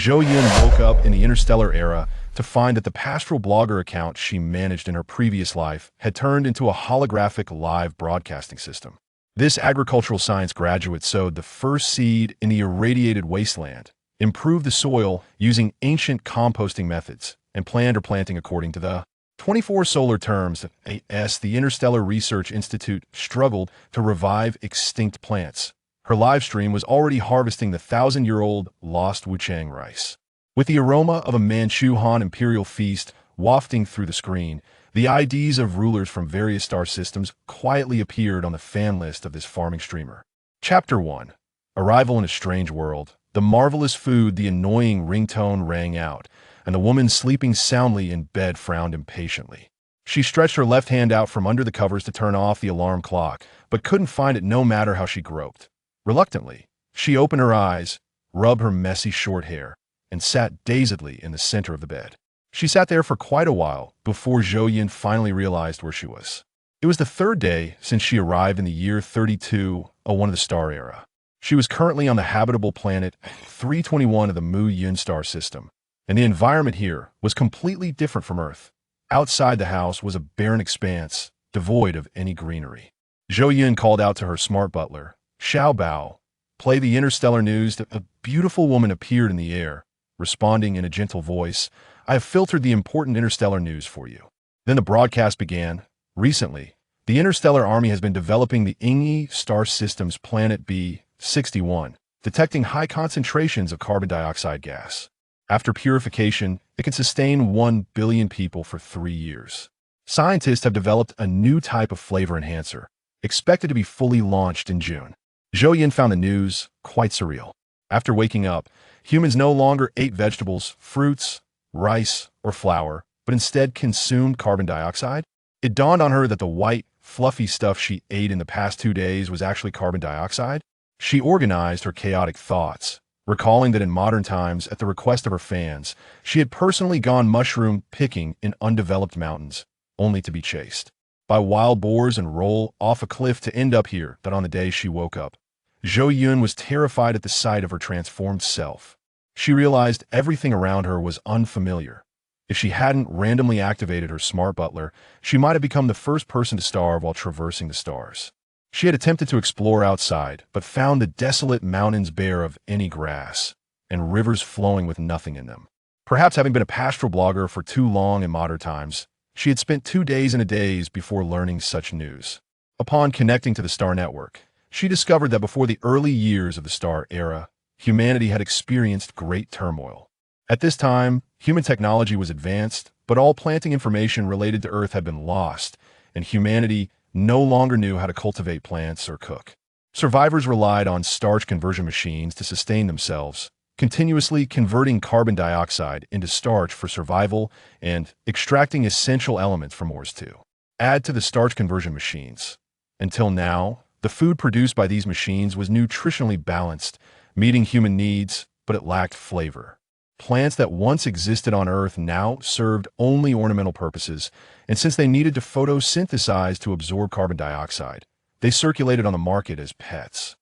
Zhou Yun woke up in the interstellar era to find that the pastoral blogger account she managed in her previous life had turned into a holographic live broadcasting system. This agricultural science graduate sowed the first seed in the irradiated wasteland, improved the soil using ancient composting methods, and planned her planting according to the 24 solar terms. The Interstellar Research Institute struggled to revive extinct plants. Her live stream was already harvesting the 1,000-year-old lost Wuchang rice. With the aroma of a Manchu Han imperial feast wafting through the screen, the IDs of rulers from various star systems quietly appeared on the fan list of this farming streamer. Chapter 1. Arrival in a Strange World. The marvelous food, the annoying ringtone rang out, and the woman sleeping soundly in bed frowned impatiently. She stretched her left hand out from under the covers to turn off the alarm clock, but couldn't find it no matter how she groped. Reluctantly, she opened her eyes, rubbed her messy short hair, and sat dazedly in the center of the bed. She sat there for quite a while before Zhou Yun finally realized where she was. It was the third day since she arrived in the year 3201 of the star era. She was currently on the habitable planet 321 of the Mu Yun star system, and the environment here was completely different from Earth. Outside the house was a barren expanse, devoid of any greenery. Zhou Yun called out to her smart butler, "Xiao Bao, play the interstellar news." A beautiful woman appeared in the air, responding in a gentle voice, "I have filtered the important interstellar news for you." Then the broadcast began. Recently, the Interstellar Army has been developing the Ingyi star system's planet B61, detecting high concentrations of carbon dioxide gas. After purification, it can sustain 1 billion people for 3 years. Scientists have developed a new type of flavor enhancer, expected to be fully launched in June. Zhou Yun found the news quite surreal. After waking up, humans no longer ate vegetables, fruits, rice, or flour, but instead consumed carbon dioxide. It dawned on her that the white, fluffy stuff she ate in the past 2 days was actually carbon dioxide. She organized her chaotic thoughts, recalling that in modern times, at the request of her fans, she had personally gone mushroom picking in undeveloped mountains, only to be chased by wild boars and roll off a cliff to end up here. That on the day she woke up, Zhou Yun was terrified at the sight of her transformed self. She realized everything around her was unfamiliar. If she hadn't randomly activated her smart butler, she might have become the first person to starve while traversing the stars. She had attempted to explore outside, but found the desolate mountains bare of any grass, and rivers flowing with nothing in them. Perhaps having been a pastoral blogger for too long in modern times, she had spent 2 days and a daze before learning such news. Upon connecting to the star network, she discovered that before the early years of the star era, humanity had experienced great turmoil. At this time, human technology was advanced, but all planting information related to Earth had been lost, and humanity no longer knew how to cultivate plants or cook. Survivors relied on starch conversion machines to sustain themselves, continuously converting carbon dioxide into starch for survival and extracting essential elements from ores to add to the starch conversion machines. Until now, the food produced by these machines was nutritionally balanced, meeting human needs, but it lacked flavor. Plants that once existed on Earth now served only ornamental purposes, and since they needed to photosynthesize to absorb carbon dioxide, they circulated on the market as pets.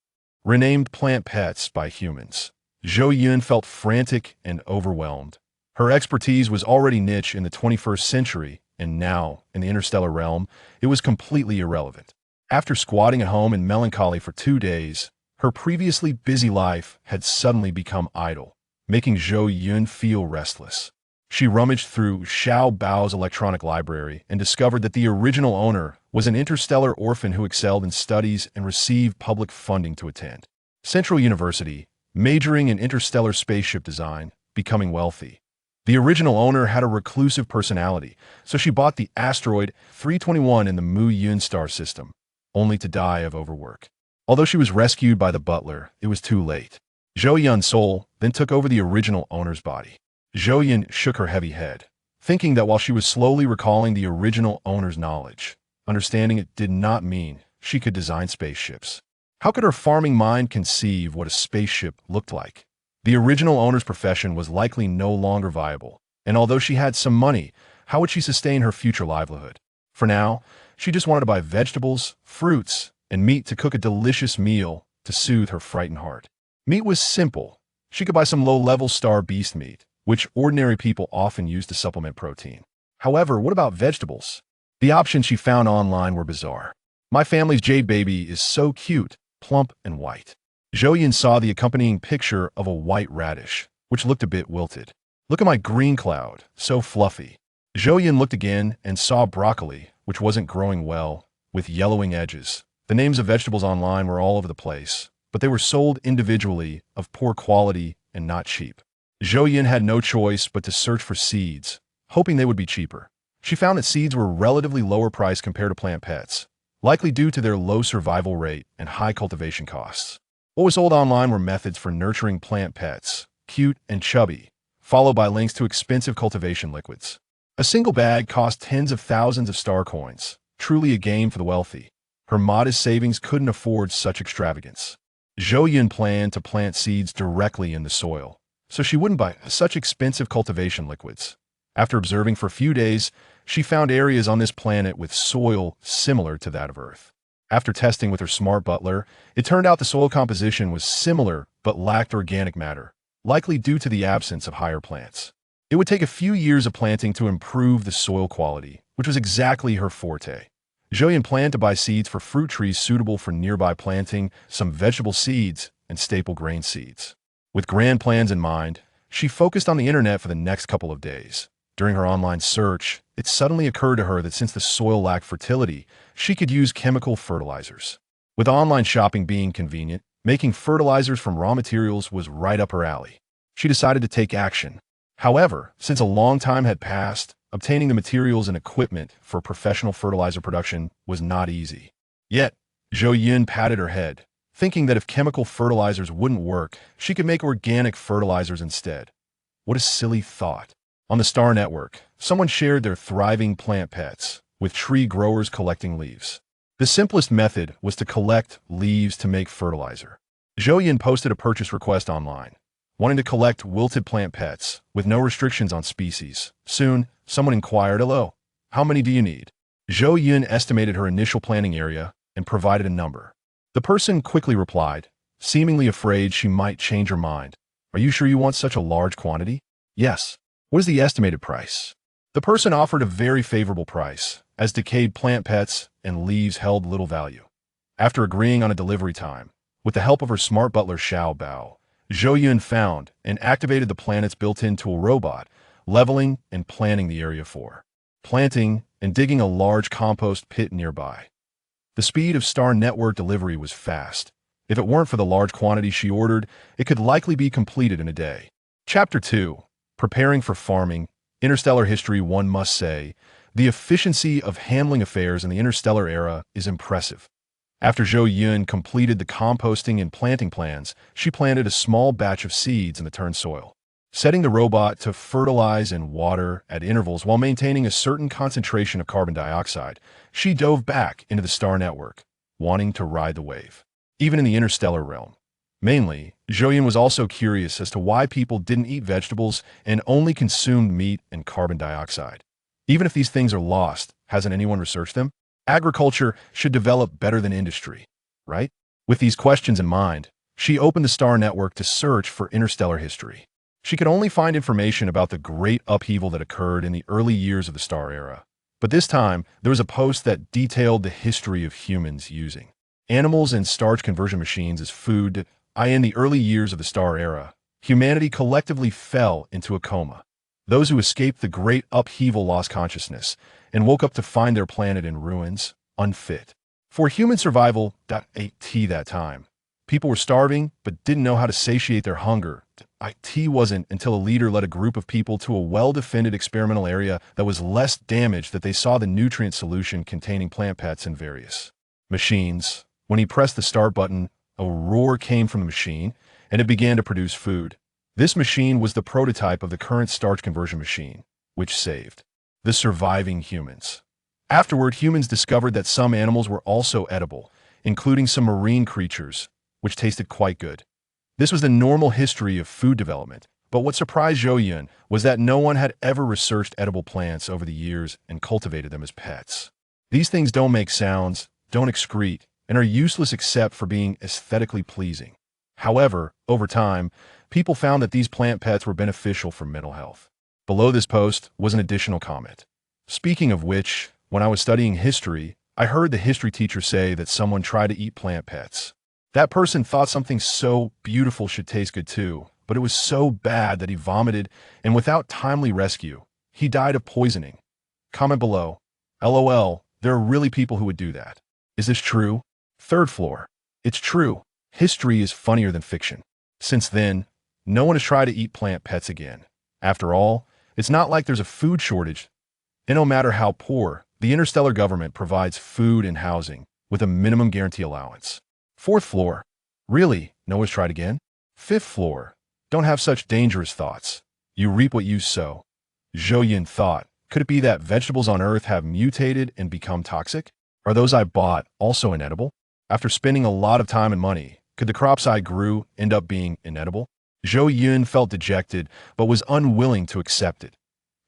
Renamed plant pets by humans, Zhou Yun felt frantic and overwhelmed. Her expertise was already niche in the 21st century, and now, in the interstellar realm, it was completely irrelevant. After squatting at home in melancholy for 2 days, her previously busy life had suddenly become idle, making Zhou Yun feel restless. She rummaged through Xiao Bao's electronic library and discovered that the original owner was an interstellar orphan who excelled in studies and received public funding to attend Central University, majoring in interstellar spaceship design, becoming wealthy. The original owner had a reclusive personality, so she bought the asteroid 321 in the Mu Yun star system, only to die of overwork. Although she was rescued by the butler, it was too late. Zhou Yun's soul then took over the original owner's body. Zhou Yun shook her heavy head, thinking that while she was slowly recalling the original owner's knowledge, understanding it did not mean she could design spaceships. How could her farming mind conceive what a spaceship looked like? The original owner's profession was likely no longer viable, and although she had some money, how would she sustain her future livelihood? For now, she just wanted to buy vegetables, fruits, and meat to cook a delicious meal to soothe her frightened heart. Meat was simple, She could buy some low-level star beast meat, which ordinary people often use to supplement protein. However, what about vegetables? The options she found online were bizarre. My family's jade baby is so cute, plump and white. Zhou Yun saw the accompanying picture of a white radish, which looked a bit wilted. Look at my green cloud, so fluffy. Zhou Yun looked again and saw broccoli, which wasn't growing well, with yellowing edges. The names of vegetables online were all over the place, but they were sold individually, of poor quality and not cheap. Zhou Yun had no choice but to search for seeds, hoping they would be cheaper. She found that seeds were relatively lower priced compared to plant pets, likely due to their low survival rate and high cultivation costs. What was sold online were methods for nurturing plant pets, cute and chubby, followed by links to expensive cultivation liquids. A single bag cost tens of thousands of star coins, truly a game for the wealthy. Her modest savings couldn't afford such extravagance. Zhou Yun planned to plant seeds directly in the soil, so she wouldn't buy such expensive cultivation liquids. After observing for a few days, she found areas on this planet with soil similar to that of Earth. After testing with her smart butler, it turned out the soil composition was similar but lacked organic matter, likely due to the absence of higher plants. It would take a few years of planting to improve the soil quality, which was exactly her forte. Zhou Yun planned to buy seeds for fruit trees suitable for nearby planting, some vegetable seeds, and staple grain seeds. With grand plans in mind, she focused on the internet for the next couple of days. During her online search, it suddenly occurred to her that since the soil lacked fertility, she could use chemical fertilizers. With online shopping being convenient, making fertilizers from raw materials was right up her alley. She decided to take action. However, since a long time had passed, obtaining the materials and equipment for professional fertilizer production was not easy. Yet, Zhou Yun patted her head, thinking that if chemical fertilizers wouldn't work, she could make organic fertilizers instead. What a silly thought. On the Star Network, someone shared their thriving plant pets, with tree growers collecting leaves. The simplest method was to collect leaves to make fertilizer. Zhou Yun posted a purchase request online, wanting to collect wilted plant pets, with no restrictions on species. Soon, someone inquired, "Hello, how many do you need?" Zhou Yun estimated her initial planting area and provided a number. The person quickly replied, seemingly afraid she might change her mind. "Are you sure you want such a large quantity?" "Yes." "What is the estimated price?" The person offered a very favorable price, as decayed plant pets and leaves held little value. After agreeing on a delivery time, with the help of her smart butler Xiao Bao, Zhou Yun found and activated the planet's built-in tool robot, leveling and planning the area for planting and digging a large compost pit nearby. The speed of Star Network delivery was fast. If it weren't for the large quantity she ordered, it could likely be completed in a day. Chapter 2. Preparing for farming. Interstellar history. One must say, the efficiency of handling affairs in the interstellar era is impressive. After Zhou Yun completed the composting and planting plans, she planted a small batch of seeds in the turned soil. Setting the robot to fertilize and water at intervals while maintaining a certain concentration of carbon dioxide, she dove back into the Star Network, wanting to ride the wave. Even in the interstellar realm. Mainly, Zhou Yun was also curious as to why people didn't eat vegetables and only consumed meat and carbon dioxide. Even if these things are lost, hasn't anyone researched them? Agriculture should develop better than industry, right? With these questions in mind, she opened the Star Network to search for interstellar history. She could only find information about the great upheaval that occurred in the early years of the Star era. But this time, there was a post that detailed the history of humans using animals and starch conversion machines as food. In the early years of the Star era, humanity collectively fell into a coma. Those who escaped the great upheaval lost consciousness and woke up to find their planet in ruins, unfit for human survival. At that time, people were starving but didn't know how to satiate their hunger. It wasn't until a leader led a group of people to a well-defended experimental area that was less damaged that they saw the nutrient solution containing plant pets and various machines. When he pressed the start button, a roar came from the machine, and it began to produce food. This machine was the prototype of the current starch conversion machine, which saved the surviving humans. Afterward, humans discovered that some animals were also edible, including some marine creatures, which tasted quite good. This was the normal history of food development, but what surprised Zhou Yun was that no one had ever researched edible plants over the years and cultivated them as pets. These things don't make sounds, don't excrete, and are useless except for being aesthetically pleasing. However, over time, people found that these plant pets were beneficial for mental health. Below this post was an additional comment. Speaking of which, when I was studying history, I heard the history teacher say that someone tried to eat plant pets. That person thought something so beautiful should taste good too, but it was so bad that he vomited, and without timely rescue, he died of poisoning. Comment below. LOL, there are really people who would do that. Is this true? Third floor. It's true. History is funnier than fiction. Since then, no one has tried to eat plant pets again. After all, it's not like there's a food shortage. And no matter how poor, the interstellar government provides food and housing with a minimum guarantee allowance. Fourth floor. Really? No one's tried again? Fifth floor. Don't have such dangerous thoughts. You reap what you sow. Zhou Yun thought, could it be that vegetables on Earth have mutated and become toxic? Are those I bought also inedible? After spending a lot of time and money, could the crops I grew end up being inedible? Zhou Yun felt dejected, but was unwilling to accept it.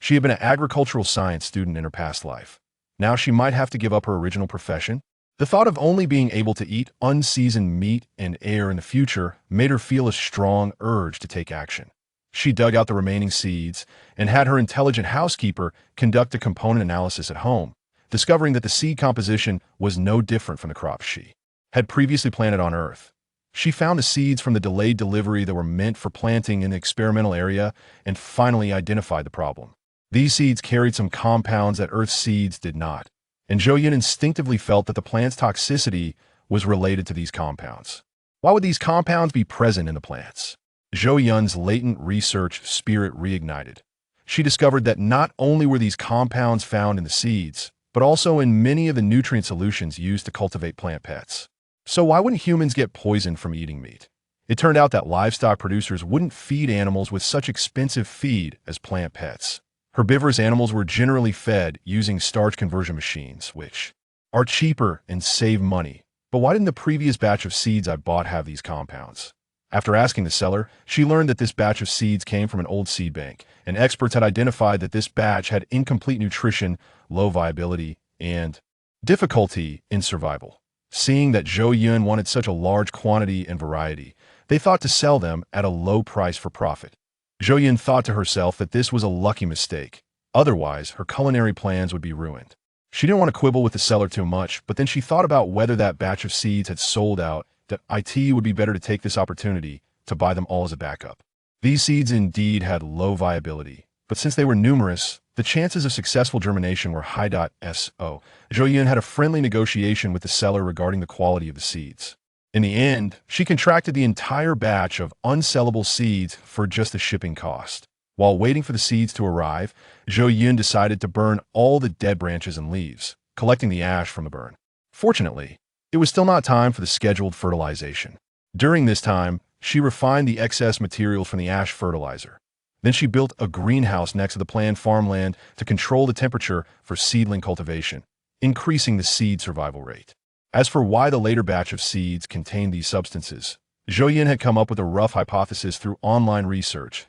She had been an agricultural science student in her past life. Now she might have to give up her original profession. The thought of only being able to eat unseasoned meat and air in the future made her feel a strong urge to take action. She dug out the remaining seeds and had her intelligent housekeeper conduct a component analysis at home, discovering that the seed composition was no different from the crops she had previously planted on Earth. She found the seeds from the delayed delivery that were meant for planting in the experimental area and finally identified the problem. These seeds carried some compounds that Earth's seeds did not, and Zhou Yun instinctively felt that the plant's toxicity was related to these compounds. Why would these compounds be present in the plants? Zhou Yun's latent research spirit reignited. She discovered that not only were these compounds found in the seeds, but also in many of the nutrient solutions used to cultivate plant pets. So why wouldn't humans get poisoned from eating meat? It turned out that livestock producers wouldn't feed animals with such expensive feed as plant pets. Herbivorous animals were generally fed using starch conversion machines, which are cheaper and save money. But why didn't the previous batch of seeds I bought have these compounds? After asking the seller, she learned that this batch of seeds came from an old seed bank, and experts had identified that this batch had incomplete nutrition, low viability, and difficulty in survival. Seeing that Zhou Yun wanted such a large quantity and variety, they thought to sell them at a low price for profit. Zhou Yun thought to herself that this was a lucky mistake. Otherwise, her culinary plans would be ruined. She didn't want to quibble with the seller too much, but then she thought about whether that batch of seeds had sold out, that it would be better to take this opportunity to buy them all as a backup. These seeds indeed had low viability, but since they were numerous, the chances of successful germination were high. So, Zhou Yun had a friendly negotiation with the seller regarding the quality of the seeds. In the end, she contracted the entire batch of unsellable seeds for just the shipping cost. While waiting for the seeds to arrive, Zhou Yun decided to burn all the dead branches and leaves, collecting the ash from the burn. Fortunately, it was still not time for the scheduled fertilization. During this time, she refined the excess materials from the ash fertilizer. Then she built a greenhouse next to the planned farmland to control the temperature for seedling cultivation, increasing the seed survival rate. As for why the later batch of seeds contained these substances, Zhou Yun had come up with a rough hypothesis through online research.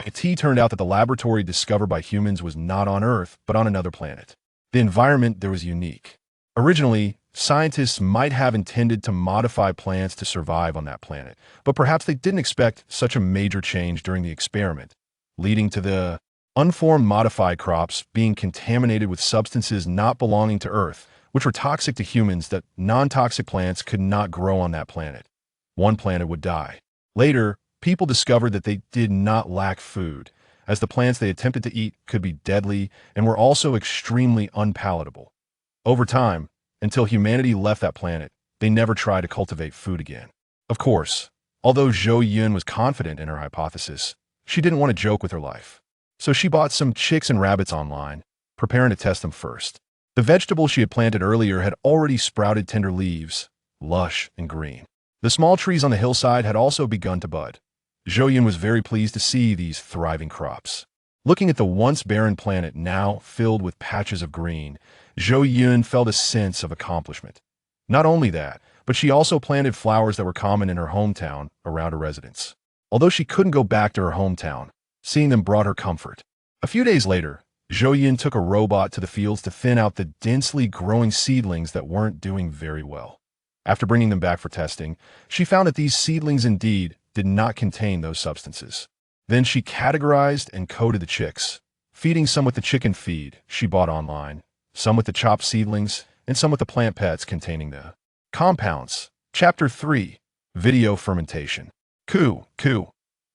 It turned out that the laboratory discovered by humans was not on Earth, but on another planet. The environment there was unique. Originally, scientists might have intended to modify plants to survive on that planet, but perhaps they didn't expect such a major change during the experiment, leading to the unformed modified crops being contaminated with substances not belonging to Earth, which were toxic to humans that non-toxic plants could not grow on that planet. One planet would die. Later, people discovered that they did not lack food, as the plants they attempted to eat could be deadly and were also extremely unpalatable. Over time, until humanity left that planet, they never tried to cultivate food again. Of course, although Zhou Yun was confident in her hypothesis, she didn't want to joke with her life. So she bought some chicks and rabbits online, preparing to test them first. The vegetables she had planted earlier had already sprouted tender leaves, lush and green. The small trees on the hillside had also begun to bud. Zhou Yun was very pleased to see these thriving crops. Looking at the once barren planet now filled with patches of green, Zhou Yun felt a sense of accomplishment. Not only that, but she also planted flowers that were common in her hometown around her residence. Although she couldn't go back to her hometown, seeing them brought her comfort. A few days later, Zhou Yun took a robot to the fields to thin out the densely growing seedlings that weren't doing very well. After bringing them back for testing, she found that these seedlings indeed did not contain those substances. Then she categorized and coded the chicks, feeding some with the chicken feed she bought online, some with the chopped seedlings, and some with the plant pets containing the compounds. Chapter 3. Video Fermentation. Coo, coo,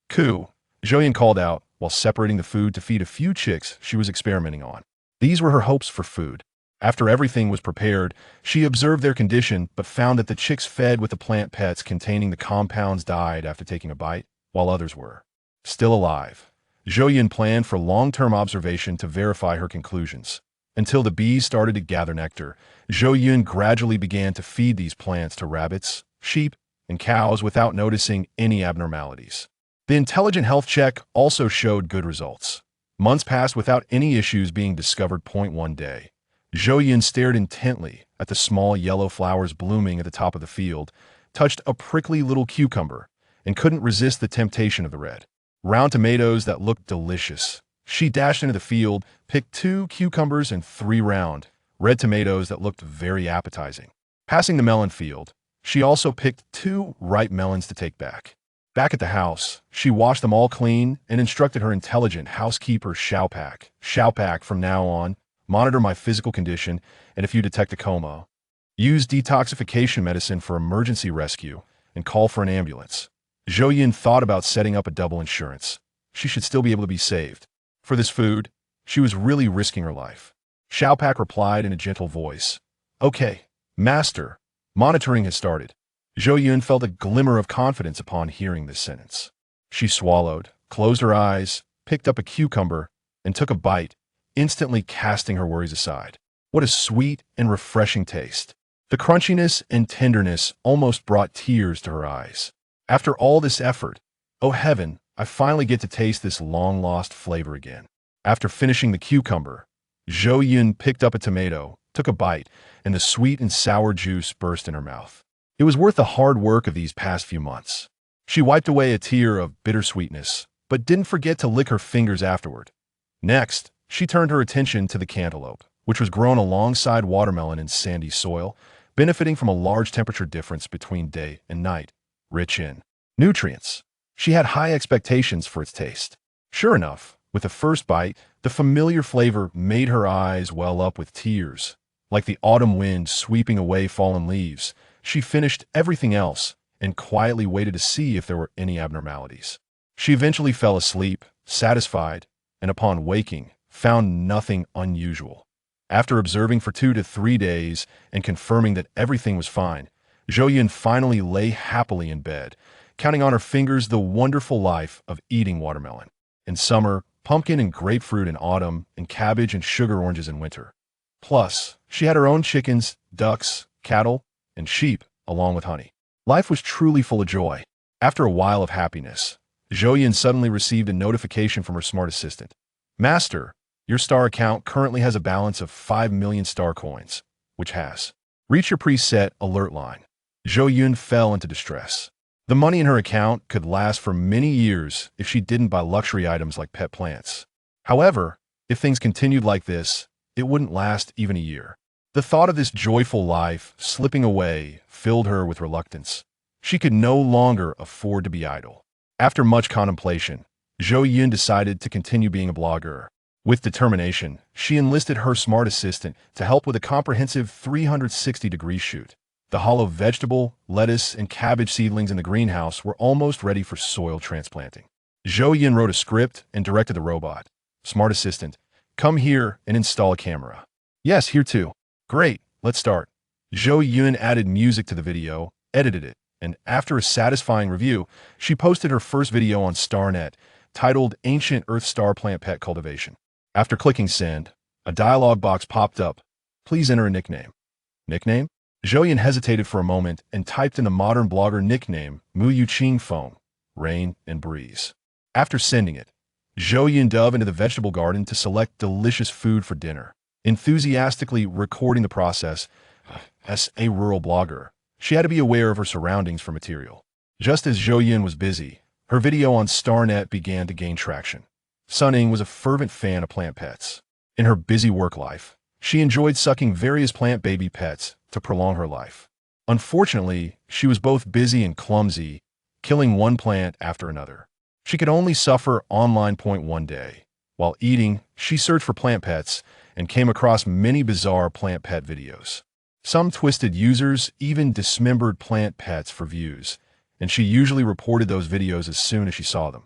coo, Zhou Yun called out while separating the food to feed a few chicks she was experimenting on. These were her hopes for food. After everything was prepared, she observed their condition but found that the chicks fed with the plant pets containing the compounds died after taking a bite, while others were still alive. Zhou Yun planned for long-term observation to verify her conclusions. Until the bees started to gather nectar, Zhou Yun gradually began to feed these plants to rabbits, sheep, and cows without noticing any abnormalities. The intelligent health check also showed good results. Months passed without any issues being discovered. One day, Zhou Yun stared intently at the small yellow flowers blooming at the top of the field, touched a prickly little cucumber, and couldn't resist the temptation of the red, round tomatoes that looked delicious. She dashed into the field, picked 2 cucumbers and 3 round, red tomatoes that looked very appetizing. Passing the melon field, she also picked 2 ripe melons to take back. Back at the house, she washed them all clean and instructed her intelligent housekeeper Xiaopak, from now on, monitor my physical condition, and if you detect a coma, use detoxification medicine for emergency rescue and call for an ambulance. Zhou Yun thought about setting up a double insurance. She should still be able to be saved. For this food, she was really risking her life. Xiaopak replied in a gentle voice. Okay, master. Monitoring has started. Zhou Yun felt a glimmer of confidence upon hearing this sentence. She swallowed, closed her eyes, picked up a cucumber, and took a bite, instantly casting her worries aside. What a sweet and refreshing taste. The crunchiness and tenderness almost brought tears to her eyes. After all this effort, oh heaven, I finally get to taste this long-lost flavor again. After finishing the cucumber, Zhou Yun picked up a tomato, took a bite, and the sweet and sour juice burst in her mouth. It was worth the hard work of these past few months. She wiped away a tear of bittersweetness, but didn't forget to lick her fingers afterward. Next, she turned her attention to the cantaloupe, which was grown alongside watermelon in sandy soil, benefiting from a large temperature difference between day and night, rich in nutrients. She had high expectations for its taste. Sure enough, with the first bite, the familiar flavor made her eyes well up with tears. Like the autumn wind sweeping away fallen leaves, she finished everything else and quietly waited to see if there were any abnormalities. She eventually fell asleep, satisfied, and upon waking, found nothing unusual. After observing for 2 to 3 days and confirming that everything was fine, Zhou Yun finally lay happily in bed, counting on her fingers the wonderful life of eating watermelon in summer, pumpkin and grapefruit in autumn, and cabbage and sugar oranges in winter. Plus, she had her own chickens, ducks, cattle, and sheep, along with honey. Life was truly full of joy. After a while of happiness, Zhou Yun suddenly received a notification from her smart assistant. Master, your star account currently has a balance of 5 million star coins, which has reached your preset alert line. Zhou Yun fell into distress. The money in her account could last for many years if she didn't buy luxury items like pet plants. However, if things continued like this, it wouldn't last even a year. The thought of this joyful life slipping away filled her with reluctance. She could no longer afford to be idle. After much contemplation, Zhou Yun decided to continue being a blogger. With determination, she enlisted her smart assistant to help with a comprehensive 360-degree shoot. The hollow vegetable, lettuce, and cabbage seedlings in the greenhouse were almost ready for soil transplanting. Zhou Yun wrote a script and directed the robot. Smart assistant, come here and install a camera. Yes, here too. Great, let's start. Zhou Yun added music to the video, edited it, and after a satisfying review, she posted her first video on StarNet, titled Ancient Earth Star Plant Pet Cultivation. After clicking send, a dialog box popped up. Please enter a nickname. Nickname? Zhou Yun hesitated for a moment and typed in the modern blogger nickname Mu Yu Qing Foam, Rain and Breeze. After sending it, Zhou Yun dove into the vegetable garden to select delicious food for dinner. Enthusiastically recording the process, as a rural blogger, she had to be aware of her surroundings for material. Just as Zhou Yun was busy, her video on StarNet began to gain traction. Sunning was a fervent fan of plant pets. In her busy work life, she enjoyed sucking various plant baby pets to prolong her life. Unfortunately, she was both busy and clumsy, killing one plant after another. She could only suffer online point one day. While eating, she searched for plant pets and came across many bizarre plant pet videos. Some twisted users even dismembered plant pets for views, and she usually reported those videos as soon as she saw them.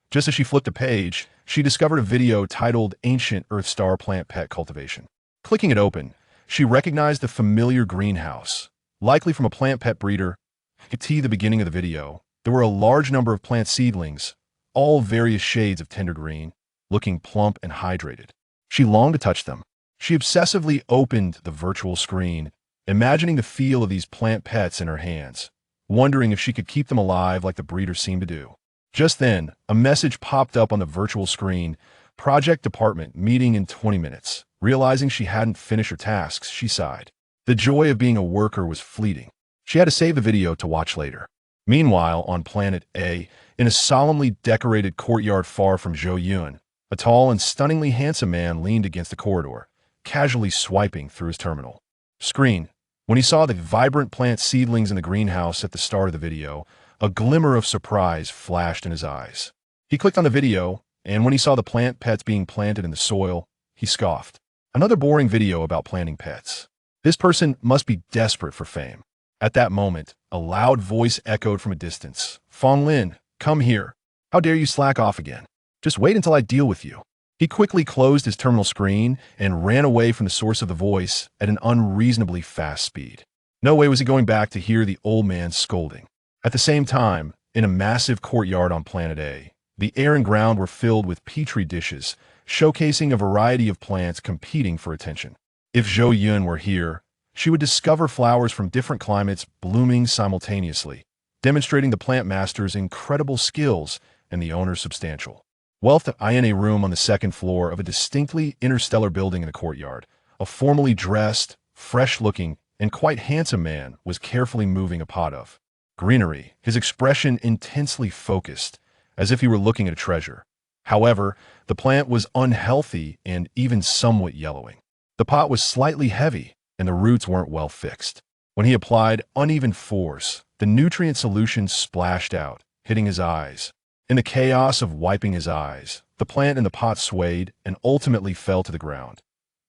Just as she flipped a page, she discovered a video titled Ancient Earth Star Plant Pet Cultivation. Clicking it open, she recognized the familiar greenhouse, likely from a plant pet breeder. You could see the beginning of the video. There were a large number of plant seedlings, all various shades of tender green, looking plump and hydrated. She longed to touch them. She obsessively opened the virtual screen, imagining the feel of these plant pets in her hands, wondering if she could keep them alive like the breeder seemed to do. Just then, a message popped up on the virtual screen: Project Department meeting in 20 minutes. Realizing she hadn't finished her tasks, she sighed. The joy of being a worker was fleeting. She had to save the video to watch later. Meanwhile, on Planet A, in a solemnly decorated courtyard far from Zhou Yun, a tall and stunningly handsome man leaned against the corridor, casually swiping through his terminal screen. When he saw the vibrant plant seedlings in the greenhouse at the start of the video, a glimmer of surprise flashed in his eyes. He clicked on the video, and when he saw the plant pets being planted in the soil, he scoffed. Another boring video about planting pets. This person must be desperate for fame. At that moment, a loud voice echoed from a distance. Fong Lin, come here. How dare you slack off again? Just wait until I deal with you. He quickly closed his terminal screen and ran away from the source of the voice at an unreasonably fast speed. No way was he going back to hear the old man scolding. At the same time, in a massive courtyard on Planet A, the air and ground were filled with petri dishes, showcasing a variety of plants competing for attention. If Zhou Yun were here, she would discover flowers from different climates blooming simultaneously, demonstrating the plant master's incredible skills and the owner's substantial wealth. In a room on the second floor of a distinctly interstellar building in the courtyard, a formally dressed, fresh-looking, and quite handsome man was carefully moving a pot of greenery, his expression intensely focused, as if he were looking at a treasure. However, the plant was unhealthy and even somewhat yellowing. The pot was slightly heavy, and the roots weren't well fixed. When he applied uneven force, the nutrient solution splashed out, hitting his eyes. In the chaos of wiping his eyes, the plant in the pot swayed and ultimately fell to the ground.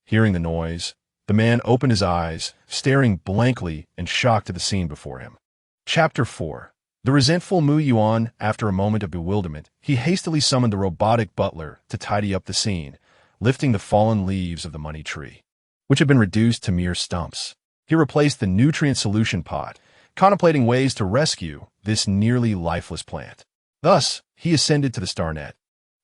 Hearing the noise, the man opened his eyes, staring blankly and shocked at the scene before him. Chapter 4. The resentful Mu Yuan. After a moment of bewilderment, he hastily summoned the robotic butler to tidy up the scene, lifting the fallen leaves of the money tree, which had been reduced to mere stumps. He replaced the nutrient solution pot, contemplating ways to rescue this nearly lifeless plant. Thus, he ascended to the StarNet,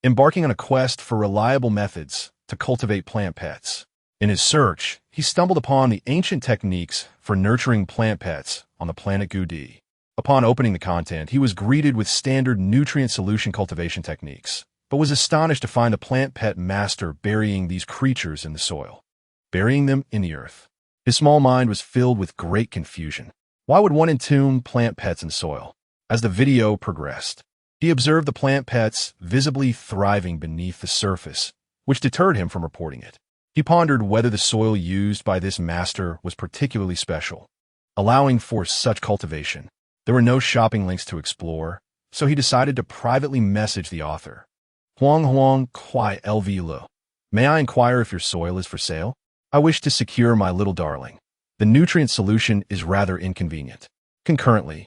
embarking on a quest for reliable methods to cultivate plant pets. In his search, he stumbled upon the ancient techniques for nurturing plant pets on the planet Gudi. Upon opening the content, he was greeted with standard nutrient solution cultivation techniques, but was astonished to find the plant pet master burying these creatures in the soil, burying them in the earth. His small mind was filled with great confusion. Why would one entomb plant pets in soil? As the video progressed, he observed the plant pets visibly thriving beneath the surface, which deterred him from reporting it. He pondered whether the soil used by this master was particularly special, allowing for such cultivation. There were no shopping links to explore, so he decided to privately message the author. Huang Kwai LV. May I inquire if your soil is for sale? I wish to secure my little darling. The nutrient solution is rather inconvenient. Concurrently,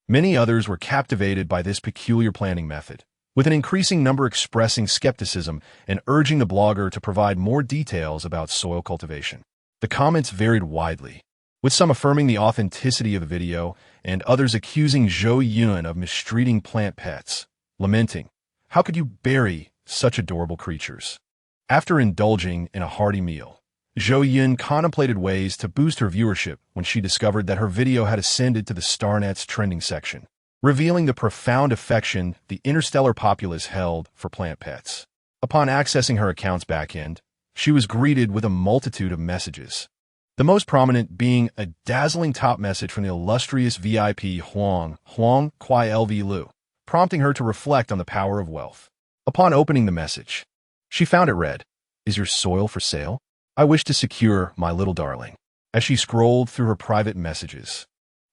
many others were captivated by this peculiar planting method, with an increasing number expressing skepticism and urging the blogger to provide more details about soil cultivation. The comments varied widely, with some affirming the authenticity of the video and others accusing Zhou Yun of mistreating plant pets, lamenting, "How could you bury such adorable creatures?" After indulging in a hearty meal, Zhou Yun contemplated ways to boost her viewership when she discovered that her video had ascended to the StarNet's trending section, revealing the profound affection the interstellar populace held for plant pets. Upon accessing her account's backend, she was greeted with a multitude of messages, the most prominent being a dazzling top message from the illustrious VIP Huang Kwai LV, prompting her to reflect on the power of wealth. Upon opening the message, she found it read, "Is your soil for sale? I wish to secure my little darling." As she scrolled through her private messages,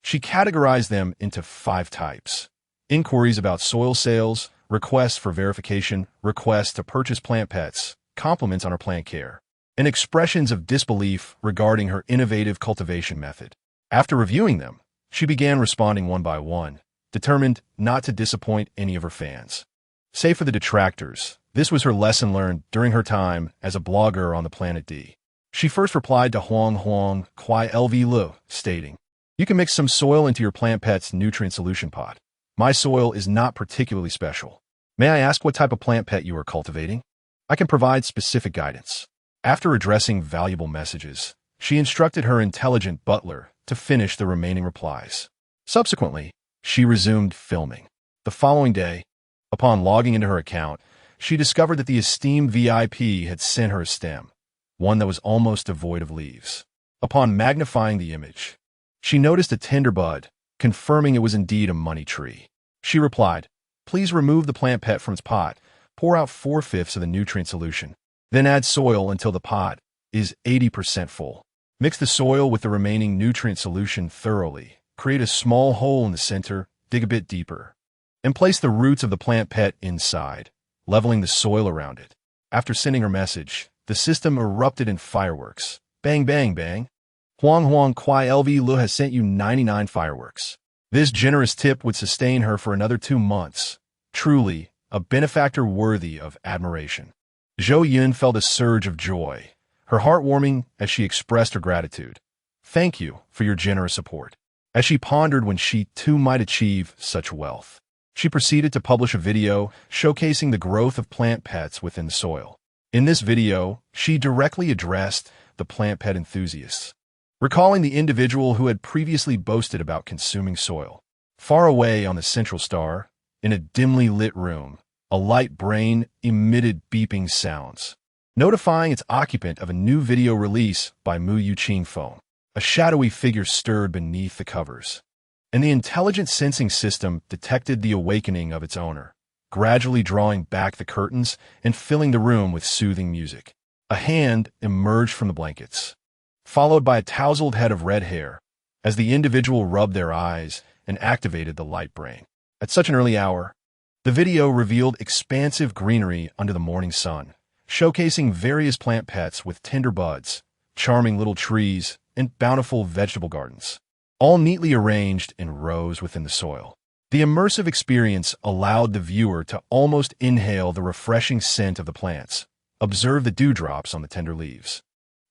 she categorized them into 5 types: Inquiries about soil sales, requests for verification, requests to purchase plant pets, compliments on her plant care, and expressions of disbelief regarding her innovative cultivation method. After reviewing them, she began responding one by one, determined not to disappoint any of her fans. Save for the detractors, this was her lesson learned during her time as a blogger on the planet D. She first replied to Huang Huang Kwai LV Lu, stating, "You can mix some soil into your plant pet's nutrient solution pot. My soil is not particularly special. May I ask what type of plant pet you are cultivating? I can provide specific guidance." After addressing valuable messages, she instructed her intelligent butler to finish the remaining replies. Subsequently, she resumed filming. The following day, upon logging into her account, she discovered that the esteemed VIP had sent her a stem, one that was almost devoid of leaves. Upon magnifying the image, she noticed a tender bud, confirming it was indeed a money tree. She replied, "Please remove the plant pet from its pot, pour out 4/5 of the nutrient solution, then add soil until the pot is 80% full. Mix the soil with the remaining nutrient solution thoroughly, create a small hole in the center, dig a bit deeper, and place the roots of the plant pet inside, leveling the soil around it." After sending her message, the system erupted in fireworks. Bang, bang, bang. Huang Huang Kwai LV Lu has sent you 99 fireworks. This generous tip would sustain her for another 2 months. Truly, a benefactor worthy of admiration. Zhou Yun felt a surge of joy, her heart warming as she expressed her gratitude. "Thank you for your generous support." As she pondered when she too might achieve such wealth, she proceeded to publish a video showcasing the growth of plant pets within the soil. In this video, she directly addressed the plant pet enthusiasts, recalling the individual who had previously boasted about consuming soil. Far away on the central star, in a dimly lit room, a light brain emitted beeping sounds, notifying its occupant of a new video release by Phone. A shadowy figure stirred beneath the covers, and the intelligent sensing system detected the awakening of its owner, gradually drawing back the curtains and filling the room with soothing music. A hand emerged from the blankets, followed by a tousled head of red hair, as the individual rubbed their eyes and activated the light brain. At such an early hour, the video revealed expansive greenery under the morning sun, showcasing various plant pets with tender buds, charming little trees, and bountiful vegetable gardens, all neatly arranged in rows within the soil. The immersive experience allowed the viewer to almost inhale the refreshing scent of the plants, observe the dewdrops on the tender leaves,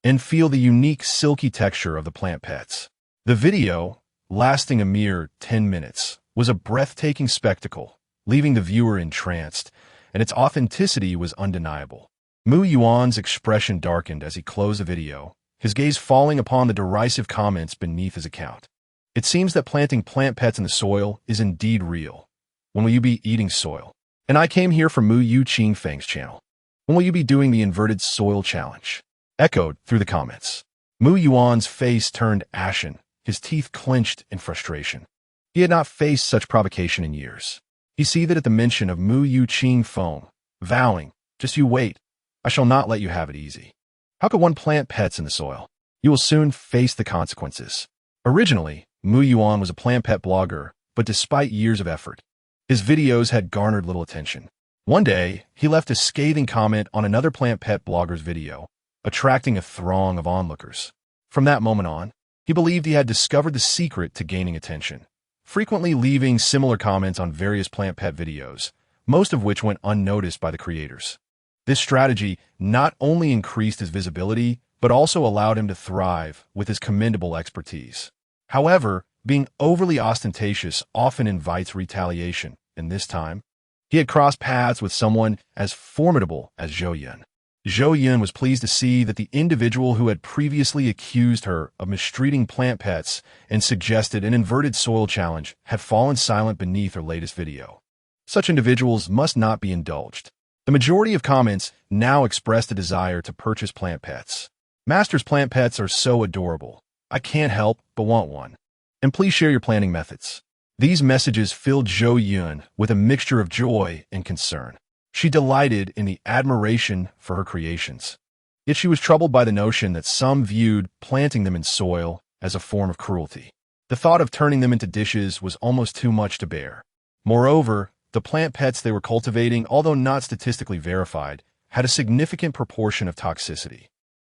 and feel the unique silky texture of the plant pets. The video, lasting a mere 10 minutes, was a breathtaking spectacle, leaving the viewer entranced, and its authenticity was undeniable. Mu Yuan's expression darkened as he closed the video, his gaze falling upon the derisive comments beneath his account. "It seems that planting plant pets in the soil is indeed real. When will you be eating soil? And I came here from Mu Yu Qing Feng's channel. When will you be doing the inverted soil challenge?" Echoed through the comments. Mu Yuan's face turned ashen, his teeth clenched in frustration. He had not faced such provocation in years. He seethed at the mention of Mu Yu Qing Feng, vowing, "Just you wait. I shall not let you have it easy. How could one plant pets in the soil? You will soon face the consequences." Originally, Mu Yuan was a plant pet blogger, but despite years of effort, his videos had garnered little attention. One day, he left a scathing comment on another plant pet blogger's video, attracting a throng of onlookers. From that moment on, he believed he had discovered the secret to gaining attention, frequently leaving similar comments on various plant pet videos, most of which went unnoticed by the creators. This strategy not only increased his visibility, but also allowed him to thrive with his commendable expertise. However, being overly ostentatious often invites retaliation, and this time, he had crossed paths with someone as formidable as Zhou Yun. Zhou Yun was pleased to see that the individual who had previously accused her of mistreating plant pets and suggested an inverted soil challenge had fallen silent beneath her latest video. Such individuals must not be indulged. The majority of comments now expressed a desire to purchase plant pets. "Master's plant pets are so adorable. I can't help but want one. And please share your planting methods." These messages filled Zhou Yun with a mixture of joy and concern. She delighted in the admiration for her creations. Yet she was troubled by the notion that some viewed planting them in soil as a form of cruelty. The thought of turning them into dishes was almost too much to bear. Moreover, the plant pets they were cultivating, although not statistically verified, had a significant proportion of toxicity.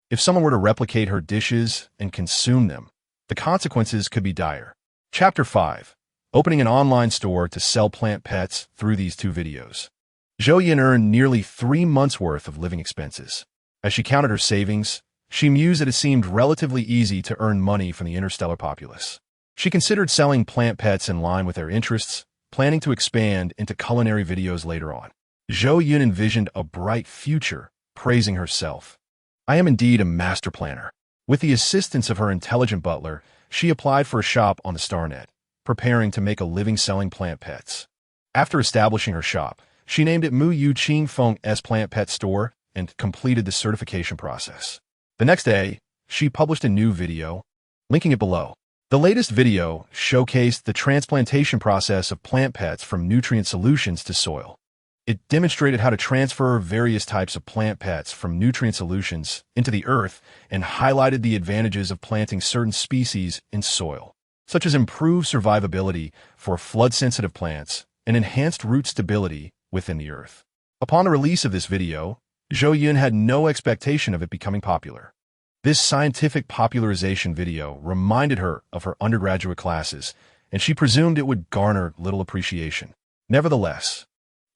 If someone were to replicate her dishes and consume them, the consequences could be dire. Chapter 5. Opening an online store to sell plant pets through these two videos. Zhou Yun earned nearly 3 months' worth of living expenses. As she counted her savings, she mused that it seemed relatively easy to earn money from the interstellar populace. She considered selling plant pets in line with their interests, planning to expand into culinary videos later on. Zhou Yun envisioned a bright future, praising herself. "I am indeed a master planner." With the assistance of her intelligent butler, she applied for a shop on the StarNet, preparing to make a living selling plant pets. After establishing her shop, she named it Mu Yu Qing Feng S Plant Pet Store and completed the certification process. The next day, she published a new video, linking it below. The latest video showcased the transplantation process of plant pets from nutrient solutions to soil. It demonstrated how to transfer various types of plant pets from nutrient solutions into the earth and highlighted the advantages of planting certain species in soil, such as improved survivability for flood-sensitive plants and enhanced root stability within the earth. Upon the release of this video, Zhou Yun had no expectation of it becoming popular. This scientific popularization video reminded her of her undergraduate classes, and she presumed it would garner little appreciation. Nevertheless,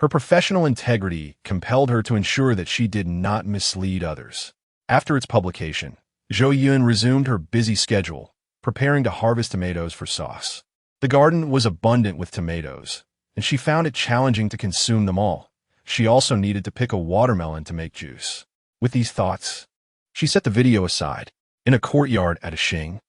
her professional integrity compelled her to ensure that she did not mislead others. After its publication, Zhou Yun resumed her busy schedule, preparing to harvest tomatoes for sauce. The garden was abundant with tomatoes, and she found it challenging to consume them all. She also needed to pick a watermelon to make juice. With these thoughts, she set the video aside. In a courtyard at a Xing,